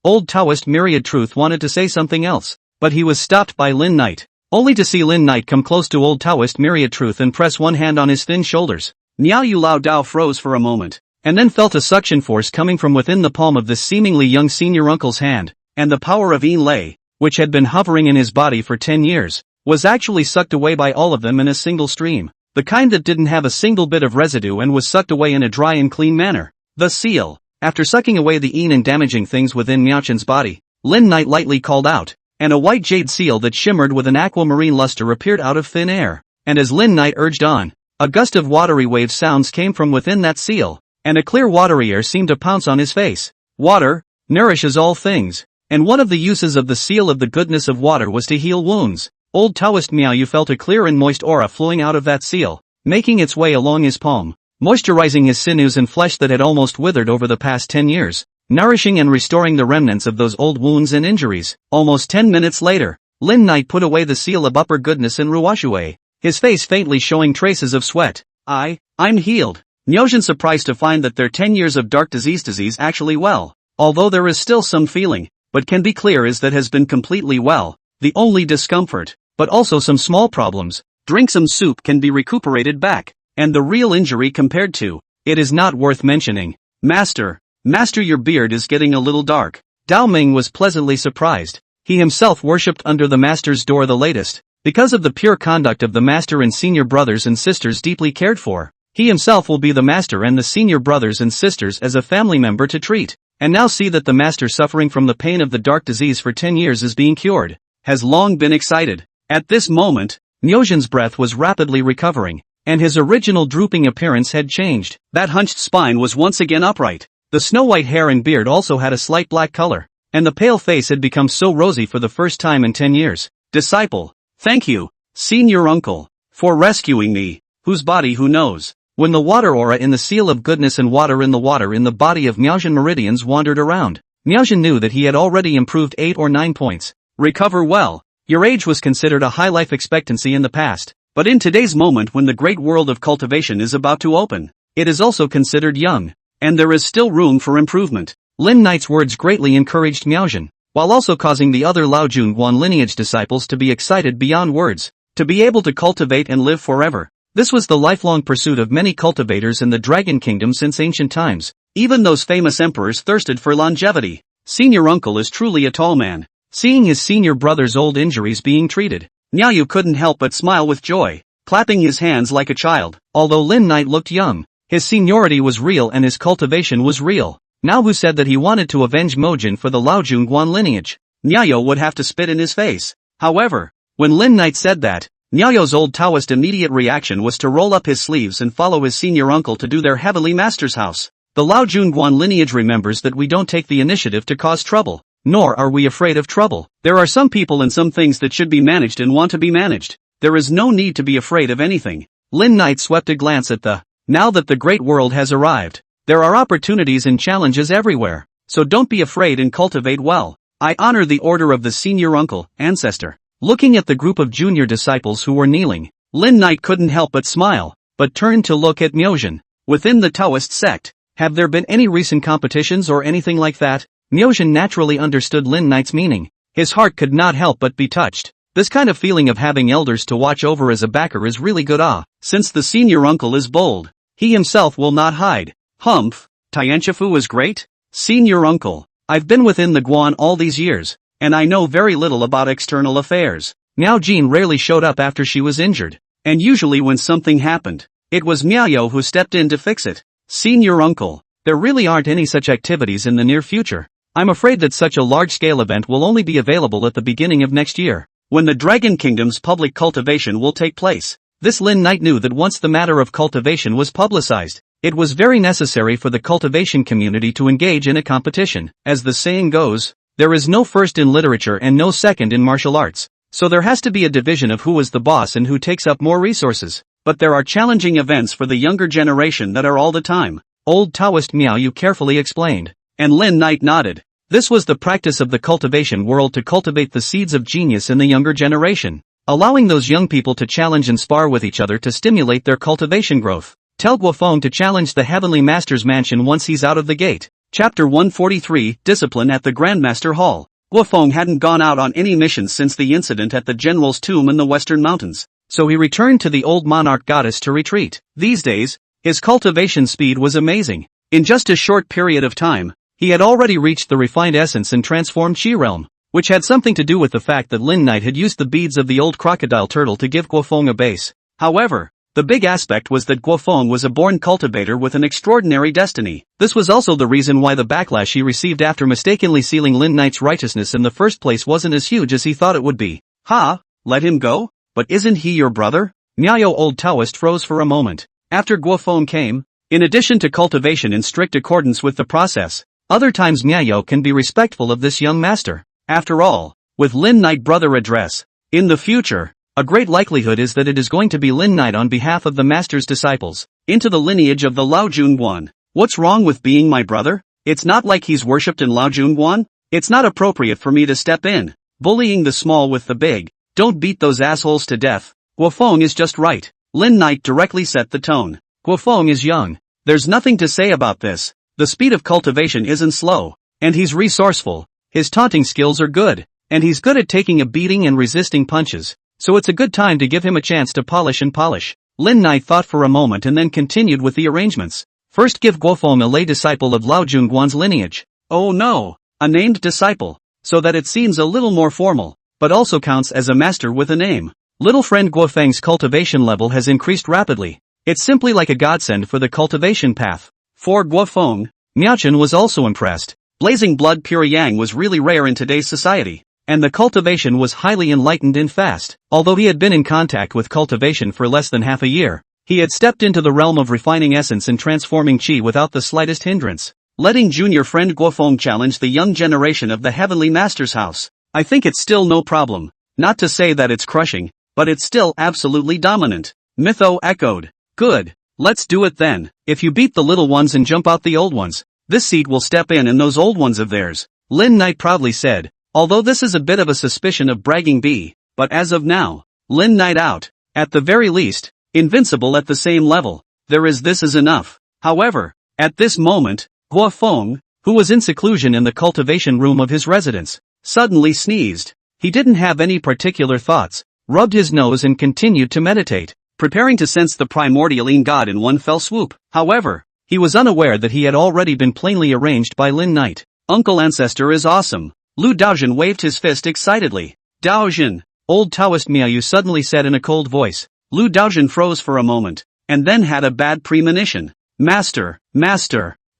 Old Taoist Myriad Truth wanted to say something else, but he was stopped by Lin Knight, only to see Lin Knight come close to Old Taoist Myriad Truth and press one hand on his thin shoulders. Niao Yu Lao Dao froze for a moment, and then felt a suction force coming from within the palm of this seemingly young senior uncle's hand, and the power of Yin Lei, which had been hovering in his body for 10 years, was actually sucked away by all of them in a single stream, the kind that didn't have a single bit of residue and was sucked away in a dry and clean manner. The seal. After sucking away the Yin and damaging things within Miaochen's body, Lin Knight lightly called out, and a white jade seal that shimmered with an aquamarine luster appeared out of thin air, and as Lin Knight urged on, a gust of watery wave sounds came from within that seal, and a clear watery air seemed to pounce on his face. Water nourishes all things, and one of the uses of the seal of the goodness of water was to heal wounds. Old Taoist Miao Yu felt a clear and moist aura flowing out of that seal, making its way along his palm, moisturizing his sinews and flesh that had almost withered over the past 10 years, nourishing and restoring the remnants of those old wounds and injuries. Almost 10 minutes later, Lin Knight put away the seal of upper goodness and ruoshui, his face faintly showing traces of sweat. I'm healed. Miaojin surprised to find that their 10 years of dark disease actually well, although there is still some feeling, but can be clear is that has been completely well, the only discomfort, but also some small problems. Drink some soup can be recuperated back, and the real injury compared to it is not worth mentioning. Master, your beard is getting a little dark. Dao Ming was pleasantly surprised. He himself worshipped under the master's door the latest, because of the pure conduct of the master and senior brothers and sisters deeply cared for. He himself will be the master and the senior brothers and sisters as a family member to treat, and now see that the master suffering from the pain of the dark disease for 10 years is being cured, has long been excited. At this moment, Miaojin's breath was rapidly recovering, and his original drooping appearance had changed. That hunched spine was once again upright. The snow-white hair and beard also had a slight black color, and the pale face had become so rosy for the first time in 10 years. Disciple, thank you, senior uncle, for rescuing me. Whose body who knows? When the water aura in the seal of goodness and water in the body of Miaojin meridians wandered around, Miaojin knew that he had already improved 8 or 9 points. Recover well. Your age was considered a high life expectancy in the past, but in today's moment when the great world of cultivation is about to open, it is also considered young, and there is still room for improvement. Lin Knight's words greatly encouraged Miaojin, while also causing the other Lao Junguan lineage disciples to be excited beyond words, to be able to cultivate and live forever. This was the lifelong pursuit of many cultivators in the Dragon Kingdom since ancient times. Even those famous emperors thirsted for longevity. Senior uncle is truly a tall man. Seeing his senior brother's old injuries being treated, Niao Yu couldn't help but smile with joy, clapping his hands like a child. Although Lin Knight looked young, his seniority was real and his cultivation was real. Now who said that he wanted to avenge Mojin for the Lao Junguan lineage? Niao Yu would have to spit in his face. However, when Lin Knight said that, Niao Yu's old Taoist immediate reaction was to roll up his sleeves and follow his senior uncle to do their heavenly master's house. The Lao Junguan lineage remembers that we don't take the initiative to cause trouble, nor are we afraid of trouble. There are some people and some things that should be managed and want to be managed. There is no need to be afraid of anything. Lin Knight swept a glance at now that the great world has arrived, there are opportunities and challenges everywhere, so don't be afraid and cultivate well. I honor the order of the senior uncle, ancestor. Looking at the group of junior disciples who were kneeling, Lin Knight couldn't help but smile, but turned to look at Miaojin. Within the Taoist sect, have there been any recent competitions or anything like that? Miaojin naturally understood Lin Knight's meaning. His heart could not help but be touched. This kind of feeling of having elders to watch over as a backer is really good. Since the senior uncle is bold, he himself will not hide. Humph, Tianqifu is great? Senior uncle, I've been within the Guan all these years, and I know very little about external affairs. Miao Jin rarely showed up after she was injured, and usually when something happened, it was Miao Yo who stepped in to fix it. Senior uncle, there really aren't any such activities in the near future. I'm afraid that such a large-scale event will only be available at the beginning of next year, when the Dragon Kingdom's public cultivation will take place. This Lin Knight knew that once the matter of cultivation was publicized, it was very necessary for the cultivation community to engage in a competition. As the saying goes, there is no first in literature and no second in martial arts, so there has to be a division of who is the boss and who takes up more resources. But there are challenging events for the younger generation that are all the time, old Taoist Miao Yu carefully explained. And Lin Knight nodded. This was the practice of the cultivation world to cultivate the seeds of genius in the younger generation, allowing those young people to challenge and spar with each other to stimulate their cultivation growth. Tell Guofeng to challenge the Heavenly Master's mansion once he's out of the gate. Chapter 143, Discipline at the Grandmaster Hall. Guofeng hadn't gone out on any missions since the incident at the General's tomb in the Western Mountains, so he returned to the old monarch goddess to retreat. These days, his cultivation speed was amazing. In just a short period of time, he had already reached the refined essence and transformed Qi realm, which had something to do with the fact that Lin Knight had used the beads of the old crocodile turtle to give Guofeng a base. However, the big aspect was that Guofeng was a born cultivator with an extraordinary destiny. This was also the reason why the backlash he received after mistakenly sealing Lin Knight's righteousness in the first place wasn't as huge as he thought it would be. Ha! Let him go? But isn't he your brother? Miao old Taoist froze for a moment. After Guofeng came, in addition to cultivation in strict accordance with the process, other times Miao can be respectful of this young master. After all, with Lin Knight brother address, in the future, a great likelihood is that it is going to be Lin Knight on behalf of the master's disciples, into the lineage of the Lao Junguan. What's wrong with being my brother? It's not like he's worshipped in Lao Junguan. It's not appropriate for me to step in, bullying the small with the big. Don't beat those assholes to death. Guofeng is just right. Lin Knight directly set the tone. Guofeng is young. There's nothing to say about this. The speed of cultivation isn't slow, and he's resourceful. His taunting skills are good, and he's good at taking a beating and resisting punches. So it's a good time to give him a chance to polish and polish. Lin Knight thought for a moment and then continued with the arrangements. First, give Guofeng a lay disciple of Lao Junguan's lineage. Oh no, a named disciple, so that it seems a little more formal, but also counts as a master with a name. Little friend Guofeng's cultivation level has increased rapidly. It's simply like a godsend for the cultivation path. For Guofeng, Miaochen was also impressed. Blazing blood pure yang was really rare in today's society, and the cultivation was highly enlightened and fast. Although he had been in contact with cultivation for less than half a year, he had stepped into the realm of refining essence and transforming Qi without the slightest hindrance. Letting junior friend Guofeng challenge the young generation of the Heavenly Master's house. I think it's still no problem. Not to say that it's crushing, but it's still absolutely dominant. Mytho echoed. Good. Let's do it then. If you beat the little ones and jump out the old ones, this seed will step in and those old ones of theirs, Lin Knight proudly said. Although this is a bit of a suspicion of bragging bee, but as of now, Lin Knight out. At the very least, invincible at the same level. This is enough. However, at this moment, Guofeng, who was in seclusion in the cultivation room of his residence, suddenly sneezed. He didn't have any particular thoughts, rubbed his nose and continued to meditate, preparing to sense the primordial Yin God in one fell swoop. However, he was unaware that he had already been plainly arranged by Lin Knight. Uncle Ancestor is awesome. Lu Daojun waved his fist excitedly. Daojun, old Taoist Miao Yu suddenly said in a cold voice. Lu Daojun froze for a moment, and then had a bad premonition. Master.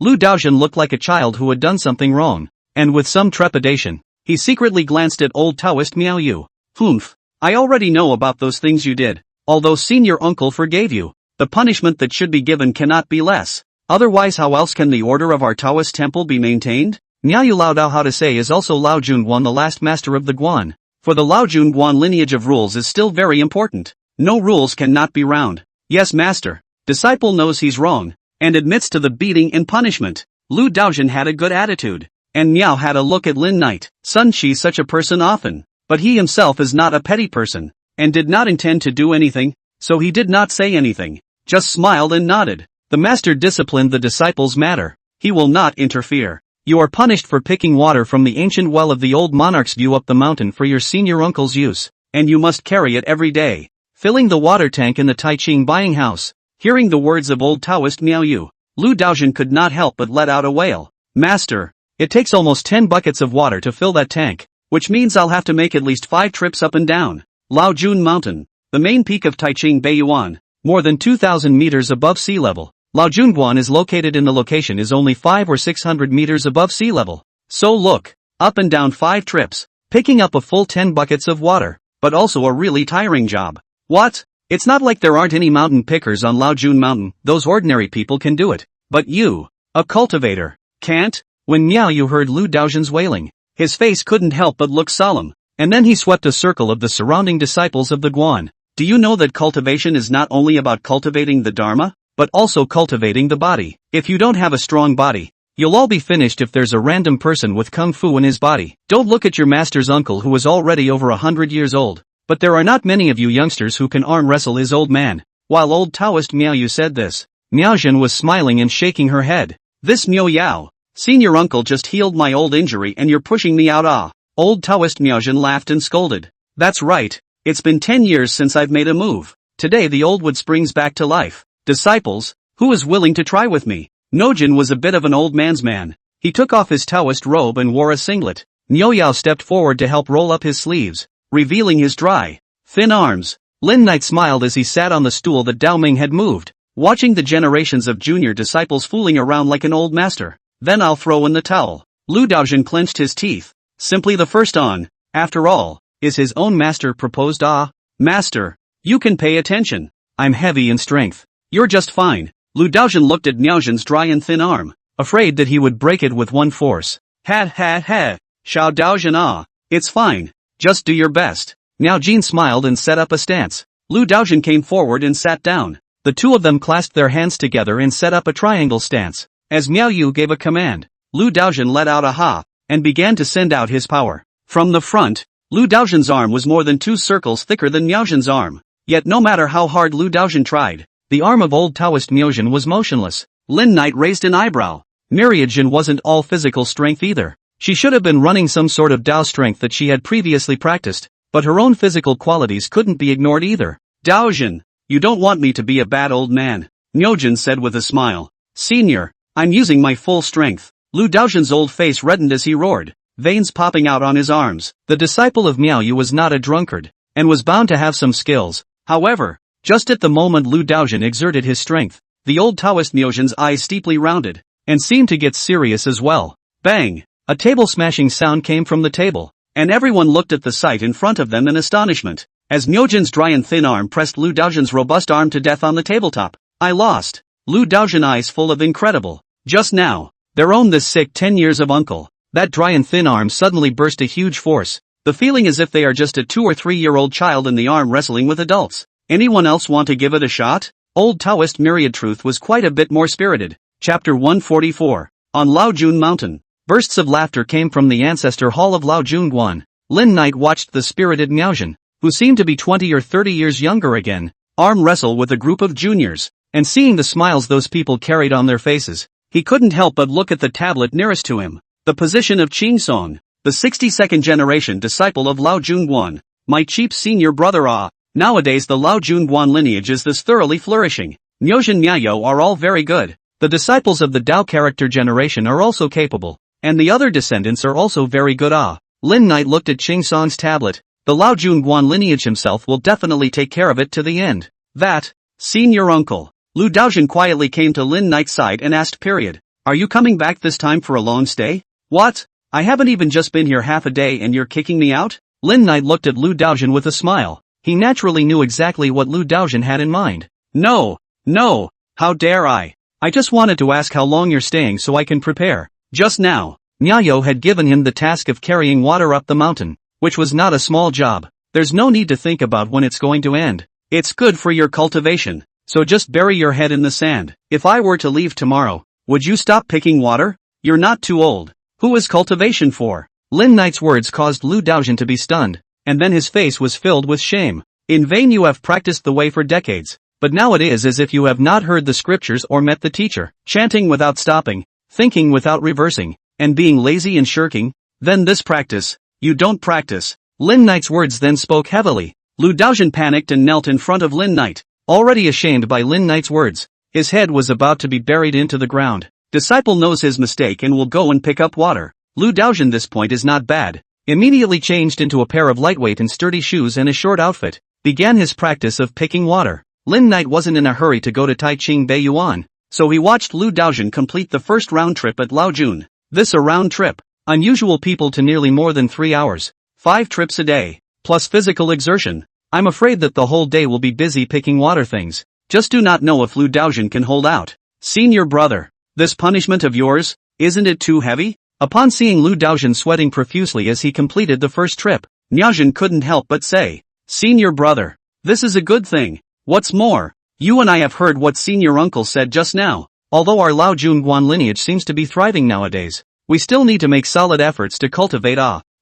Lu Daojun looked like a child who had done something wrong, and with some trepidation, he secretly glanced at old Taoist Miao Yu. Humph. I already know about those things you did. Although senior uncle forgave you, the punishment that should be given cannot be less. Otherwise how else can the order of our Taoist temple be maintained? Miao Yu Lao Dao how to say is also Lao Junguan, the last master of the Guan. For the Lao Junguan lineage of rules is still very important. No rules cannot be round. Yes master. Disciple knows he's wrong, and admits to the beating and punishment. Lu Daojun had a good attitude, and Miao had a look at Lin Knight. Sun Shi's such a person often, but he himself is not a petty person, and did not intend to do anything, so he did not say anything, just smiled and nodded. The master disciplined the disciples' matter. He will not interfere. You are punished for picking water from the ancient well of the old monarch's view up the mountain for your senior uncle's use, and you must carry it every day, filling the water tank in the Taiching buying house. Hearing the words of old Taoist Miao Yu, Lu Daojun could not help but let out a wail. Master, it takes almost 10 buckets of water to fill that tank, which means I'll have to make at least 5 trips up and down Lao Jun Mountain, the main peak of Taiching Beiyuan, more than 2,000 meters above sea level. Lao Junguan is located in the location is only 500 or 600 meters above sea level. So look, up and down 5 trips, picking up a full 10 buckets of water, but also a really tiring job. What? It's not like there aren't any mountain pickers on Laojun Mountain, those ordinary people can do it. But you, a cultivator, can't? When Miao Yu heard Lu Daozhen's wailing, his face couldn't help but look solemn, and then he swept a circle of the surrounding disciples of the Guan. Do you know that cultivation is not only about cultivating the Dharma, but also cultivating the body? If you don't have a strong body, you'll all be finished if there's a random person with kung fu in his body. Don't look at your master's uncle who is already over 100 years old. But there are not many of you youngsters who can arm wrestle his old man. While old Taoist Miao Yu said this, Miao Zhen was smiling and shaking her head. This Miao Yao, senior uncle just healed my old injury and you're pushing me out. Ah. Old Taoist Miao Zhen laughed and scolded. That's right, it's been 10 years since I've made a move. Today the old wood springs back to life. Disciples, who is willing to try with me? Nojin was a bit of an old man's man. He took off his Taoist robe and wore a singlet. Miao Yao stepped forward to help roll up his sleeves, revealing his dry, thin arms. Lin Knight smiled as he sat on the stool that Dao Ming had moved, watching the generations of junior disciples fooling around like an old master. Then I'll throw in the towel. Lu Daozhen clenched his teeth. Simply the first on, after all, is his own master proposed. Ah, master, you can pay attention. I'm heavy in strength. You're just fine. Lu Daozhen looked at Miao Zhen's dry and thin arm, afraid that he would break it with one force. Ha ha ha, Xiao Daozhen. Ah, it's fine. Just do your best. Miao Jin smiled and set up a stance. Lu Daozhen came forward and sat down. The two of them clasped their hands together and set up a triangle stance. As Miao Yu gave a command, Lu Daozhen let out a ha, and began to send out his power. From the front, Lu Daozhen's arm was more than 2 circles thicker than Miao Zhen's arm. Yet no matter how hard Lu Daozhen tried, the arm of old Taoist Miao Zhen was motionless. Lin Knight raised an eyebrow. Myriad Zhen wasn't all physical strength either. She should have been running some sort of Dao strength that she had previously practiced, but her own physical qualities couldn't be ignored either. Daozhen, you don't want me to be a bad old man, Miao Zhen said with a smile. Senior, I'm using my full strength. Lu Daozhen's old face reddened as he roared, veins popping out on his arms. The disciple of Miao Yu was not a drunkard, and was bound to have some skills. However, just at the moment Lu Daozhen exerted his strength, the old Taoist Miao Zhen's eyes steeply rounded, and seemed to get serious as well. Bang! A table-smashing sound came from the table, and everyone looked at the sight in front of them in astonishment, as Miao Zhen's dry and thin arm pressed Lu Daozhen's robust arm to death on the tabletop. I lost. Lu Daozhen eyes full of incredible. Just now, their own this sick 10 years of uncle. That dry and thin arm suddenly burst a huge force, the feeling as if they are just a 2 or 3-year-old child in the arm wrestling with adults. Anyone else want to give it a shot? Old Taoist Myriad Truth was quite a bit more spirited. Chapter 144. On Laojun Mountain. Bursts of laughter came from the ancestor hall of Laojun Guan. Lin Knight watched the spirited Miao Zhen, who seemed to be 20 or 30 years younger again, arm wrestle with a group of juniors, and seeing the smiles those people carried on their faces, he couldn't help but look at the tablet nearest to him. The position of Qing Song, the 62nd generation disciple of Laojun Guan, my cheap senior brother. Ah, nowadays the Laojun Guan lineage is this thoroughly flourishing. Miao Zhen Miao Yu are all very good. The disciples of the Dao character generation are also capable. And the other descendants are also very good. Ah. Lin Knight looked at Qing Song's tablet. The Laojun Guan lineage himself will definitely take care of it to the end. That, senior uncle. Lu Daozhen quietly came to Lin Knight's side and asked. Are you coming back this time for a long stay? What? I haven't even just been here half a day and you're kicking me out? Lin Knight looked at Lu Daozhen with a smile. He naturally knew exactly what Lu Daozhen had in mind. No, how dare I? I just wanted to ask how long you're staying so I can prepare. Just now, Miao Yu had given him the task of carrying water up the mountain, which was not a small job. There's no need to think about when it's going to end. It's good for your cultivation, so just bury your head in the sand. If I were to leave tomorrow, would you stop picking water? You're not too old. Who is cultivation for? Lin Knight's words caused Lu Daozhen to be stunned, and then his face was filled with shame. In vain you have practiced the way for decades, but now it is as if you have not heard the scriptures or met the teacher. Chanting without stopping, thinking without reversing, and being lazy and shirking, then this practice, you don't practice. Lin Knight's words then spoke heavily. Lu Daozhen panicked and knelt in front of Lin Knight, already ashamed by Lin Knight's words. His head was about to be buried into the ground. Disciple knows his mistake and will go and pick up water. Lu Daozhen this point is not bad. Immediately changed into a pair of lightweight and sturdy shoes and a short outfit, began his practice of picking water. Lin Knight wasn't in a hurry to go to Taiching Beiyuan, so he watched Lu Daozhen complete the first round trip at Laojun. This a round trip. unusual people to nearly more than 3 hours, 5 trips a day, plus physical exertion. I'm afraid that the whole day will be busy picking water things. Just do not know if Lu Daojun can hold out. Senior brother, this punishment of yours, isn't it too heavy? Upon seeing Lu Daojun sweating profusely as he completed the first trip, Niaojun couldn't help but say, Senior brother, this is a good thing. What's more, you and I have heard what senior uncle said just now. Although our Lao Junguan lineage seems to be thriving nowadays, we still need to make solid efforts to cultivate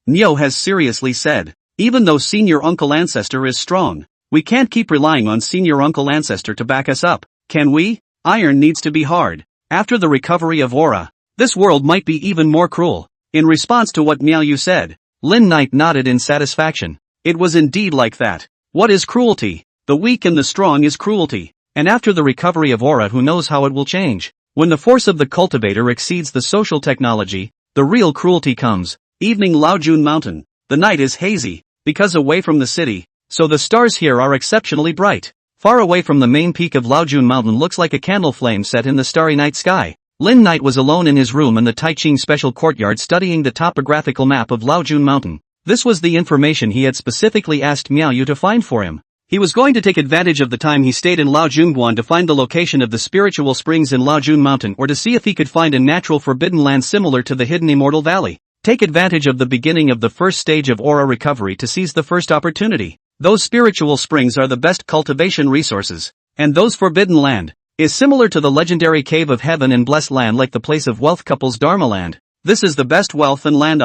Nio has seriously said. Even though senior uncle ancestor is strong, we can't keep relying on senior uncle ancestor to back us up, can we? Iron needs to be hard. After the recovery of aura, this world might be even more cruel. In response to what Miao Yu said, Lin Knight nodded in satisfaction. It was indeed like that. What is cruelty? The weak and the strong is cruelty. And after the recovery of aura, who knows how it will change? When the force of the cultivator exceeds the social technology, the real cruelty comes. Evening Laojun Mountain. The night is hazy, because away from the city, so the stars here are exceptionally bright. Far away from the main peak of Laojun Mountain looks like a candle flame set in the starry night sky. Lin Knight was alone in his room in the Taiching Special Courtyard studying the topographical map of Laojun Mountain. This was the information he had specifically asked Miao Yu to find for him. He was going to take advantage of the time he stayed in Laojunguan to find the location of the spiritual springs in Laojun Mountain, or to see if he could find a natural forbidden land similar to the hidden Immortal Valley. Take advantage of the beginning of the first stage of aura recovery to seize the first opportunity. Those spiritual springs are the best cultivation resources, and those forbidden land is similar to the legendary Cave of Heaven and blessed land, like the place of wealth couples Dharma land. This is the best wealth and land.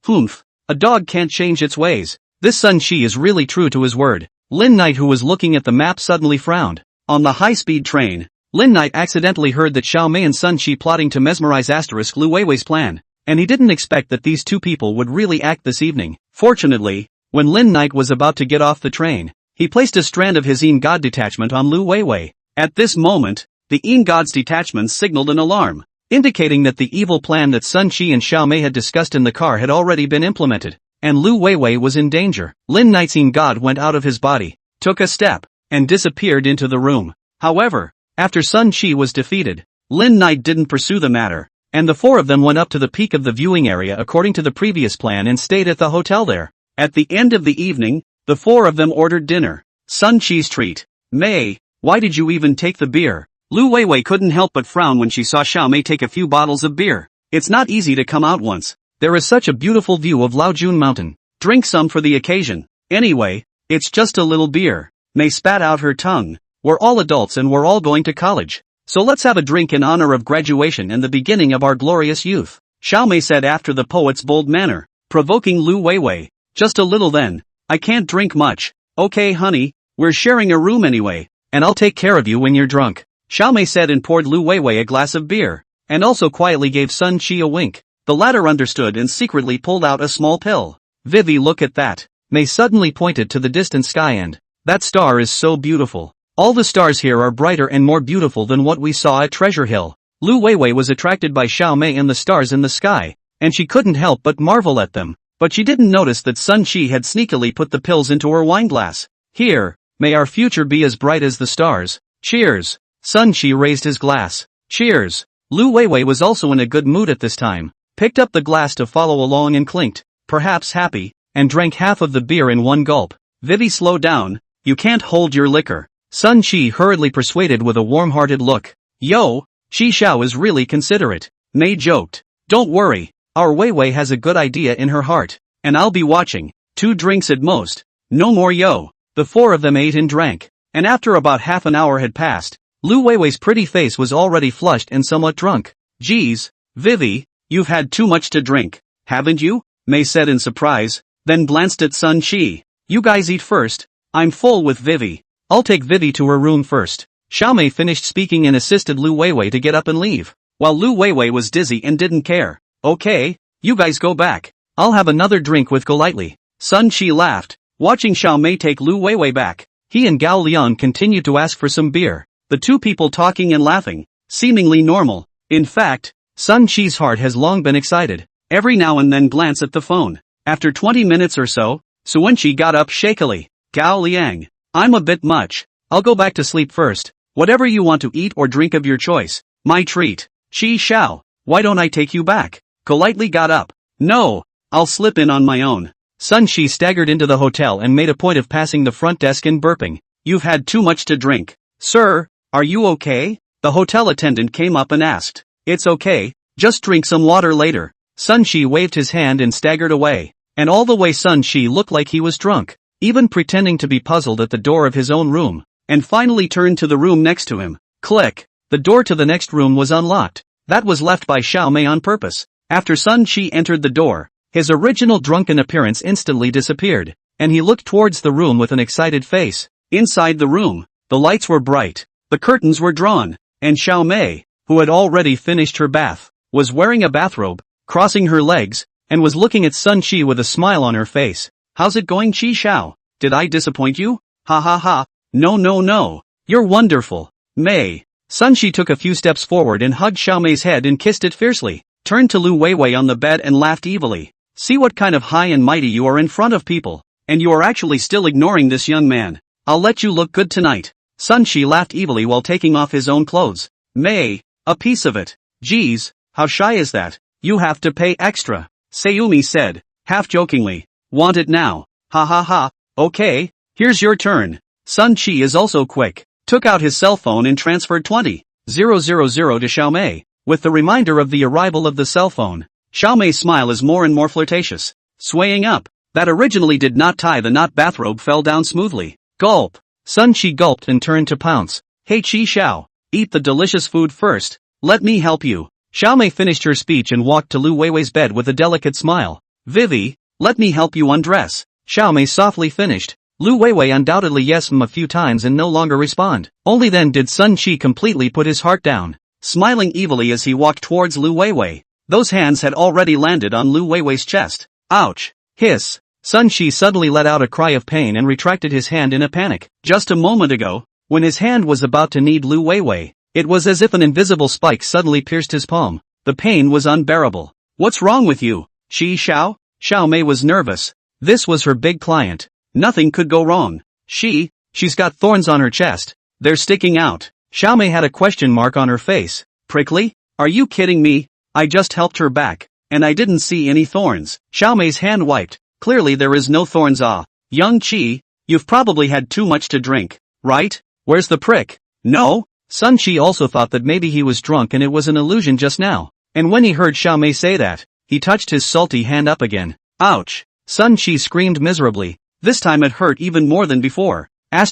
Humph. A dog can't change its ways. This Sun Shi is really true to his word. Lin Knight, who was looking at the map, suddenly frowned. On the high-speed train, Lin Knight accidentally heard that Xiao Mei and Sun Shi plotting to mesmerize Lu Weiwei's plan, and he didn't expect that these two people would really act this evening. Fortunately, when Lin Knight was about to get off the train, he placed a strand of his Yin God detachment on Lu Weiwei. At this moment, the Yin God's detachment signaled an alarm, indicating that the evil plan that Sun Shi and Xiao Mei had discussed in the car had already been implemented, and Lu Weiwei was in danger. Lin Knight's Yin God went out of his body, took a step, and disappeared into the room. However, after Sun Shi was defeated, Lin Knight didn't pursue the matter, and the four of them went up to the peak of the viewing area according to the previous plan and stayed at the hotel there. At the end of the evening, the four of them ordered dinner. Sun Shi's treat. Mei, why did you even take the beer? Lu Weiwei couldn't help but frown when she saw Xiao Mei take a few bottles of beer. It's not easy to come out once. There is such a beautiful view of Laojun Mountain. Drink some for the occasion. Anyway, it's just a little beer. Mei spat out her tongue. We're all adults and we're all going to college. So let's have a drink in honor of graduation and the beginning of our glorious youth. Xiao Mei said after the poet's bold manner, provoking Lu Weiwei. Just a little then. I can't drink much. Okay honey, we're sharing a room anyway, and I'll take care of you when you're drunk. Xiao Mei said and poured Lu Weiwei a glass of beer, and also quietly gave Sun Shi a wink. The latter understood and secretly pulled out a small pill. Vivi, look at that. Mei suddenly pointed to the distant sky and, that star is so beautiful. All the stars here are brighter and more beautiful than what we saw at Treasure Hill. Lu Weiwei was attracted by Xiao Mei and the stars in the sky, and she couldn't help but marvel at them. But she didn't notice that Sun Shi had sneakily put the pills into her wine glass. Here, may our future be as bright as the stars. Cheers. Sun Shi raised his glass. Cheers. Lu Weiwei was also in a good mood at this time, picked up the glass to follow along and clinked, perhaps happy, and drank half of the beer in one gulp. Vivi, slow down, you can't hold your liquor. Sun Shi hurriedly persuaded with a warm-hearted look. Yo, Shi Xiao is really considerate. Mei joked. Don't worry, our Weiwei has a good idea in her heart, and I'll be watching. 2 drinks at most. No more yo. The four of them ate and drank, and after about half an hour had passed, Lu Weiwei's pretty face was already flushed and somewhat drunk. Geez, Vivi, you've had too much to drink, haven't you? Mei said in surprise, then glanced at Sun Shi. You guys eat first. I'm full with Vivi. I'll take Vivi to her room first. Xiao Mei finished speaking and assisted Lu Weiwei to get up and leave, while Lu Weiwei was dizzy and didn't care. Okay, you guys go back. I'll have another drink with Golightly. Sun Shi laughed, watching Xiao Mei take Lu Weiwei back. He and Gao Liang continued to ask for some beer, the two people talking and laughing, seemingly normal. In fact, Sun Shi's heart has long been excited. Every now and then glance at the phone. After 20 minutes or so, Suwenshi got up shakily. Gao Liang, I'm a bit much. I'll go back to sleep first. Whatever you want to eat or drink of your choice. My treat. Shi Xiao, why don't I take you back? Golightly got up, No, I'll slip in on my own. Sun Shi staggered into the hotel and made a point of passing the front desk and burping. You've had too much to drink. Sir, are you okay? The hotel attendant came up and asked. It's okay, just drink some water later. Sun Shi waved his hand and staggered away. And all the way Sun Shi looked like he was drunk, even pretending to be puzzled at the door of his own room, and finally turned to the room next to him. Click. The door to the next room was unlocked. That was left by Xiao Mei on purpose. After Sun Shi entered the door, his original drunken appearance instantly disappeared, and he looked towards the room with an excited face. Inside the room, the lights were bright, the curtains were drawn, and Xiao Mei, who had already finished her bath, was wearing a bathrobe, crossing her legs, and was looking at Sun Shi with a smile on her face. How's it going, Chi Xiao? Did I disappoint you? Ha ha ha. No. You're wonderful. Mei. Sun Shi took a few steps forward and hugged Xiao Mei's head and kissed it fiercely, turned to Lu Weiwei on the bed and laughed evilly. See what kind of high and mighty you are in front of people, and you are actually still ignoring this young man. I'll let you look good tonight. Sun Shi laughed evilly while taking off his own clothes. Mei, a piece of it. Geez, how shy is that? You have to pay extra. Sayumi said, half jokingly. Want it now? Ha ha ha. Okay, here's your turn. Sun Shi is also quick. Took out his cell phone and transferred 20,000 to Xiao Mei, with the reminder of the arrival of the cell phone. Xiao Mei's smile is more and more flirtatious. Swaying up, that originally did not tie the knot bathrobe fell down smoothly. Gulp. Sun Shi gulped and turned to pounce. Hey Chi Xiao, eat the delicious food first. Let me help you. Xiao Mei finished her speech and walked to Lu Weiwei's bed with a delicate smile. Vivi, let me help you undress. Xiao Mei softly finished. Lu Weiwei undoubtedly yes a few times and no longer respond. Only then did Sun Shi completely put his heart down. Smiling evilly as he walked towards Lu Weiwei. Those hands had already landed on Lu Weiwei's chest. Ouch. Hiss. Sun Shi suddenly let out a cry of pain and retracted his hand in a panic. Just a moment ago, when his hand was about to knead Lu Weiwei, it was as if an invisible spike suddenly pierced his palm. The pain was unbearable. What's wrong with you, Chi Xiao? Xiao Mei was nervous. This was her big client. Nothing could go wrong. She's got thorns on her chest. They're sticking out. Xiao Mei had a question mark on her face. Prickly? Are you kidding me? I just helped her back, and I didn't see any thorns. Xiao Mei's hand wiped. Clearly there is no thorns. Young Chi, you've probably had too much to drink, right? Where's the prick? No? Sun Shi also thought that maybe he was drunk and it was an illusion just now. And when he heard Xiao Mei say that, he touched his salty hand up again. Ouch. Sun Shi screamed miserably. This time it hurt even more than before. Wang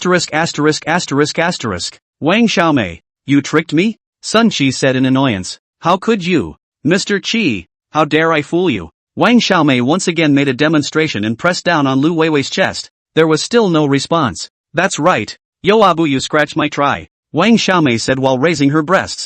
Xiao Mei, you tricked me? Sun Shi said in annoyance. How could you? Mr. Chi, how dare I fool you? Wang Xiaomei once again made a demonstration and pressed down on Lu Weiwei's chest. There was still no response. That's right. Yo Abu, you scratch my try. Wang Xiaomei said while raising her breasts.